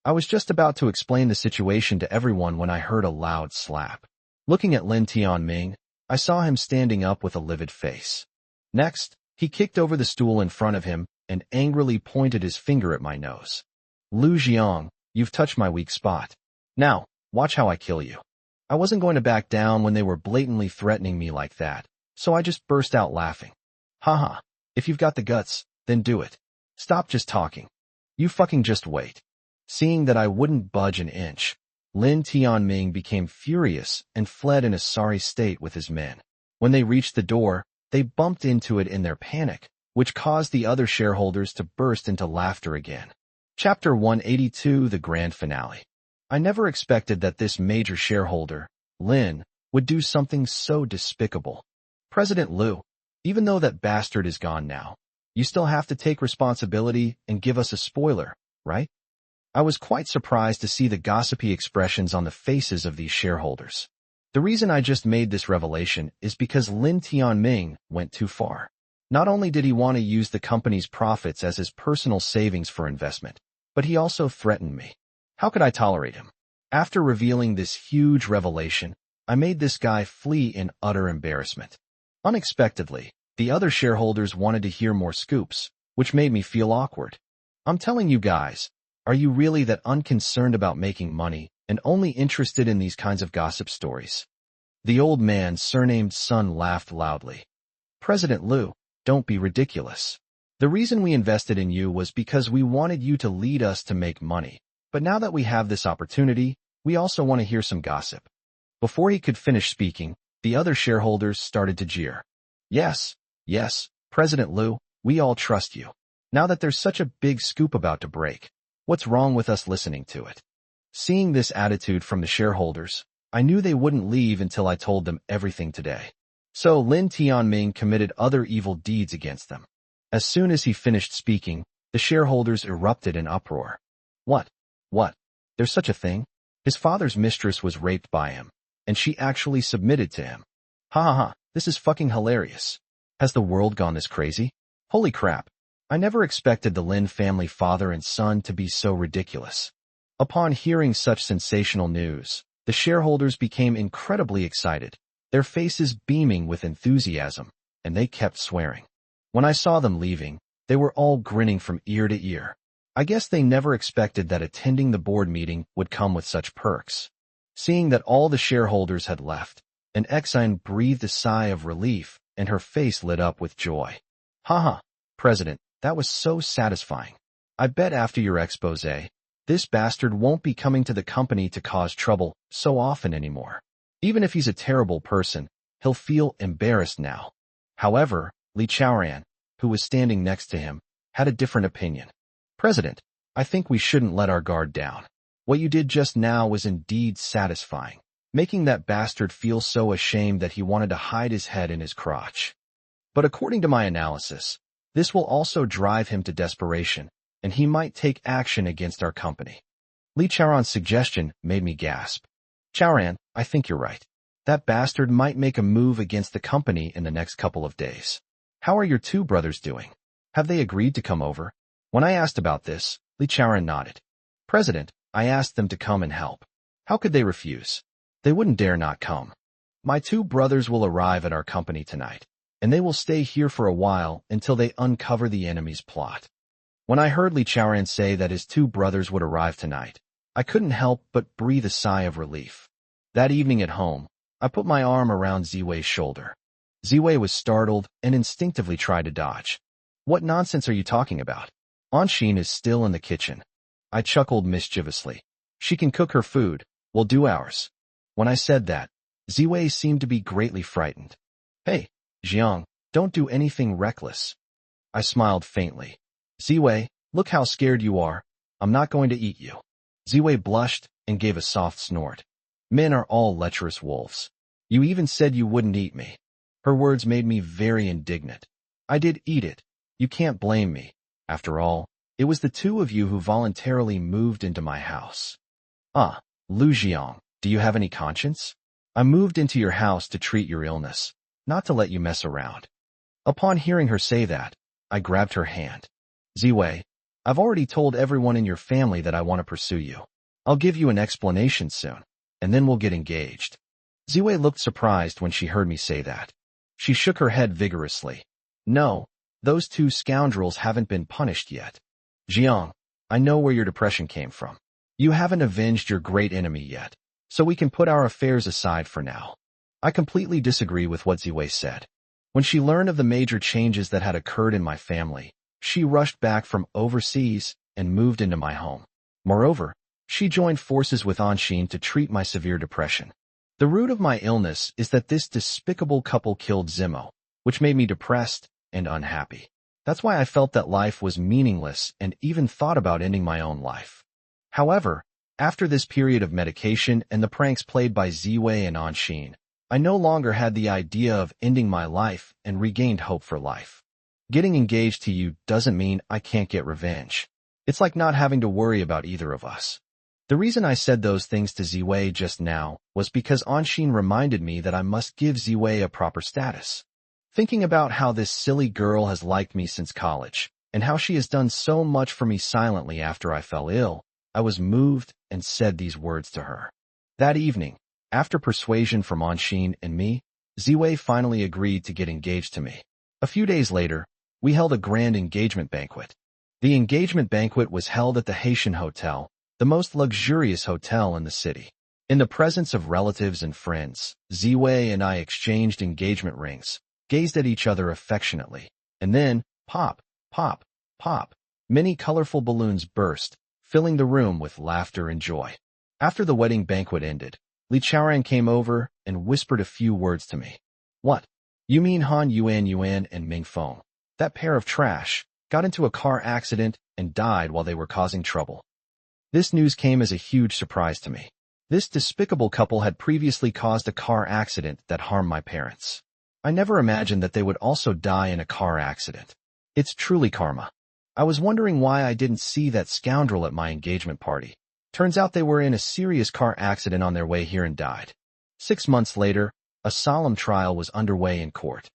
I was just about to explain the situation to everyone when I heard a loud slap. Looking at Lin Tianming, I saw him standing up with a livid face. Next, he kicked over the stool in front of him and angrily pointed his finger at my nose. "Lu Jiang, you've touched my weak spot. Now, watch how I kill you." I wasn't going to back down when they were blatantly threatening me like that, so I just burst out laughing. Haha, if you've got the guts, then do it. Stop just talking. You fucking just wait. Seeing that I wouldn't budge an inch, Lin Tianming became furious and fled in a sorry state with his men. When they reached the door, they bumped into it in their panic, which caused the other shareholders to burst into laughter again. Chapter 182, the grand finale. I never expected that this major shareholder, Lin, would do something so despicable. "President Lu, even though that bastard is gone now, you still have to take responsibility and give us a spoiler, right?" I was quite surprised to see the gossipy expressions on the faces of these shareholders. The reason I just made this revelation is because Lin Tianming went too far. Not only did he want to use the company's profits as his personal savings for investment, but he also threatened me. How could I tolerate him? After revealing this huge revelation, I made this guy flee in utter embarrassment. Unexpectedly, the other shareholders wanted to hear more scoops, which made me feel awkward. I'm telling you guys, Are you really that unconcerned about making money and only interested in these kinds of gossip stories? The old man, surnamed Sun, laughed loudly. President Liu, don't be ridiculous. The reason we invested in you was because we wanted you to lead us to make money. But now that we have this opportunity, we also want to hear some gossip. Before he could finish speaking, the other shareholders started to jeer. Yes, President Liu, we all trust you. Now that there's such a big scoop about to break, what's wrong with us listening to it? Seeing this attitude from the shareholders, I knew they wouldn't leave until I told them everything today. So Lin Tianming committed other evil deeds against them. As soon as he finished speaking, the shareholders erupted in uproar. What? There's such a thing? His father's mistress was raped by him, and she actually submitted to him. Ha, this is fucking hilarious. Has the world gone this crazy? Holy crap. I never expected the Lin family father and son to be so ridiculous. Upon hearing such sensational news, the shareholders became incredibly excited, their faces beaming with enthusiasm, and they kept swearing. When I saw them leaving, they were all grinning from ear to ear. I guess they never expected that attending the board meeting would come with such perks. Seeing that all the shareholders had left, an Exine breathed a sigh of relief, and her face lit up with joy. President, that was so satisfying. I bet after your expose, this bastard won't be coming to the company to cause trouble so often anymore. Even if he's a terrible person, he'll feel embarrassed now. However, Li Chaoran, who was standing next to him, had a different opinion. President, I think we shouldn't let our guard down. What you did just now was indeed satisfying, making that bastard feel so ashamed that he wanted to hide his head in his crotch. But according to my analysis, this will also drive him to desperation, and he might take action against our company. Li Chaoran's suggestion made me gasp. Chaoran, I think you're right. That bastard might make a move against the company in the next couple of days. How are your two brothers doing? Have they agreed to come over? When I asked about this, Li Chaoran nodded. President, I asked them to come and help. How could they refuse? They wouldn't dare not come. My two brothers will arrive at our company tonight, and they will stay here for a while until they uncover the enemy's plot. When I heard Li Chaoran say that his two brothers would arrive tonight, I couldn't help but breathe a sigh of relief. That evening at home, I put my arm around Ziwei's shoulder. Ziwei was startled and instinctively tried to dodge. What nonsense are you talking about? Anshin is still in the kitchen. I chuckled mischievously. She can cook her food, we'll do ours. When I said that, Ziwei seemed to be greatly frightened. Hey, Jiang, don't do anything reckless. I smiled faintly. Ziwei, look how scared you are. I'm not going to eat you. Ziwei blushed and gave a soft snort. Men are all lecherous wolves. You even said you wouldn't eat me. Her words made me very indignant. I did eat it. You can't blame me. After all, it was the two of you who voluntarily moved into my house. Lu Jiang, do you have any conscience? I moved into your house to treat your illness, not to let you mess around. Upon hearing her say that, I grabbed her hand. Ziwei, I've already told everyone in your family that I want to pursue you. I'll give you an explanation soon, and then we'll get engaged. Ziwei looked surprised when she heard me say that. She shook her head vigorously. No, those two scoundrels haven't been punished yet. Jiang, I know where your depression came from. You haven't avenged your great enemy yet, so we can put our affairs aside for now. I completely disagree with what Ziwei said. When she learned of the major changes that had occurred in my family, she rushed back from overseas and moved into my home. Moreover, she joined forces with Anshin to treat my severe depression. The root of my illness is that this despicable couple killed Zimo, which made me depressed and unhappy. That's why I felt that life was meaningless and even thought about ending my own life. However, after this period of medication and the pranks played by Ziwei and Anshin, I no longer had the idea of ending my life and regained hope for life. Getting engaged to you doesn't mean I can't get revenge. It's like not having to worry about either of us. The reason I said those things to Ziwei just now was because Anshin reminded me that I must give Ziwei a proper status. Thinking about how this silly girl has liked me since college, and how she has done so much for me silently after I fell ill, I was moved and said these words to her. That evening, after persuasion from Anshin and me, Ziwei finally agreed to get engaged to me. A few days later, we held a grand engagement banquet. The engagement banquet was held at the Haitian Hotel, the most luxurious hotel in the city. In the presence of relatives and friends, Ziwei and I exchanged engagement rings, gazed at each other affectionately, and then, pop, pop, pop, many colorful balloons burst, filling the room with laughter and joy. After the wedding banquet ended, Li Chaoran came over and whispered a few words to me. What? You mean Han Yuan and Ming Feng? That pair of trash got into a car accident and died while they were causing trouble. This news came as a huge surprise to me. This despicable couple had previously caused a car accident that harmed my parents. I never imagined that they would also die in a car accident. It's truly karma. I was wondering why I didn't see that scoundrel at my engagement party. Turns out they were in a serious car accident on their way here and died. 6 months later, a solemn trial was underway in court.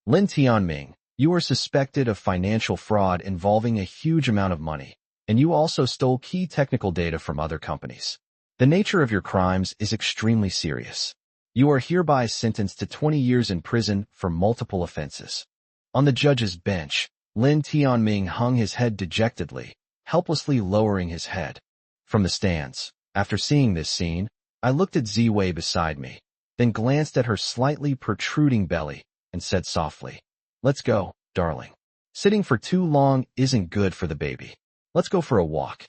Lin Tianming, you are suspected of financial fraud involving a huge amount of money, and you also stole key technical data from other companies. The nature of your crimes is extremely serious. You are hereby sentenced to 20 years in prison for multiple offenses. On the judge's bench, Lin Tianming hung his head dejectedly, helplessly lowering his head. From the stands, after seeing this scene, I looked at Ziwei beside me, then glanced at her slightly protruding belly, and said softly, "Let's go, darling. Sitting for too long isn't good for the baby. Let's go for a walk."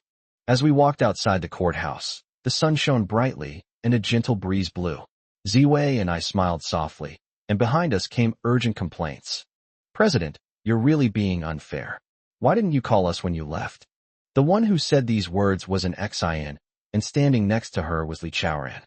As we walked outside the courthouse, the sun shone brightly, and a gentle breeze blew. Ziwei and I smiled softly, and behind us came urgent complaints. "President, you're really being unfair. Why didn't you call us when you left?" The one who said these words was an Xian, and standing next to her was Li Chaoran.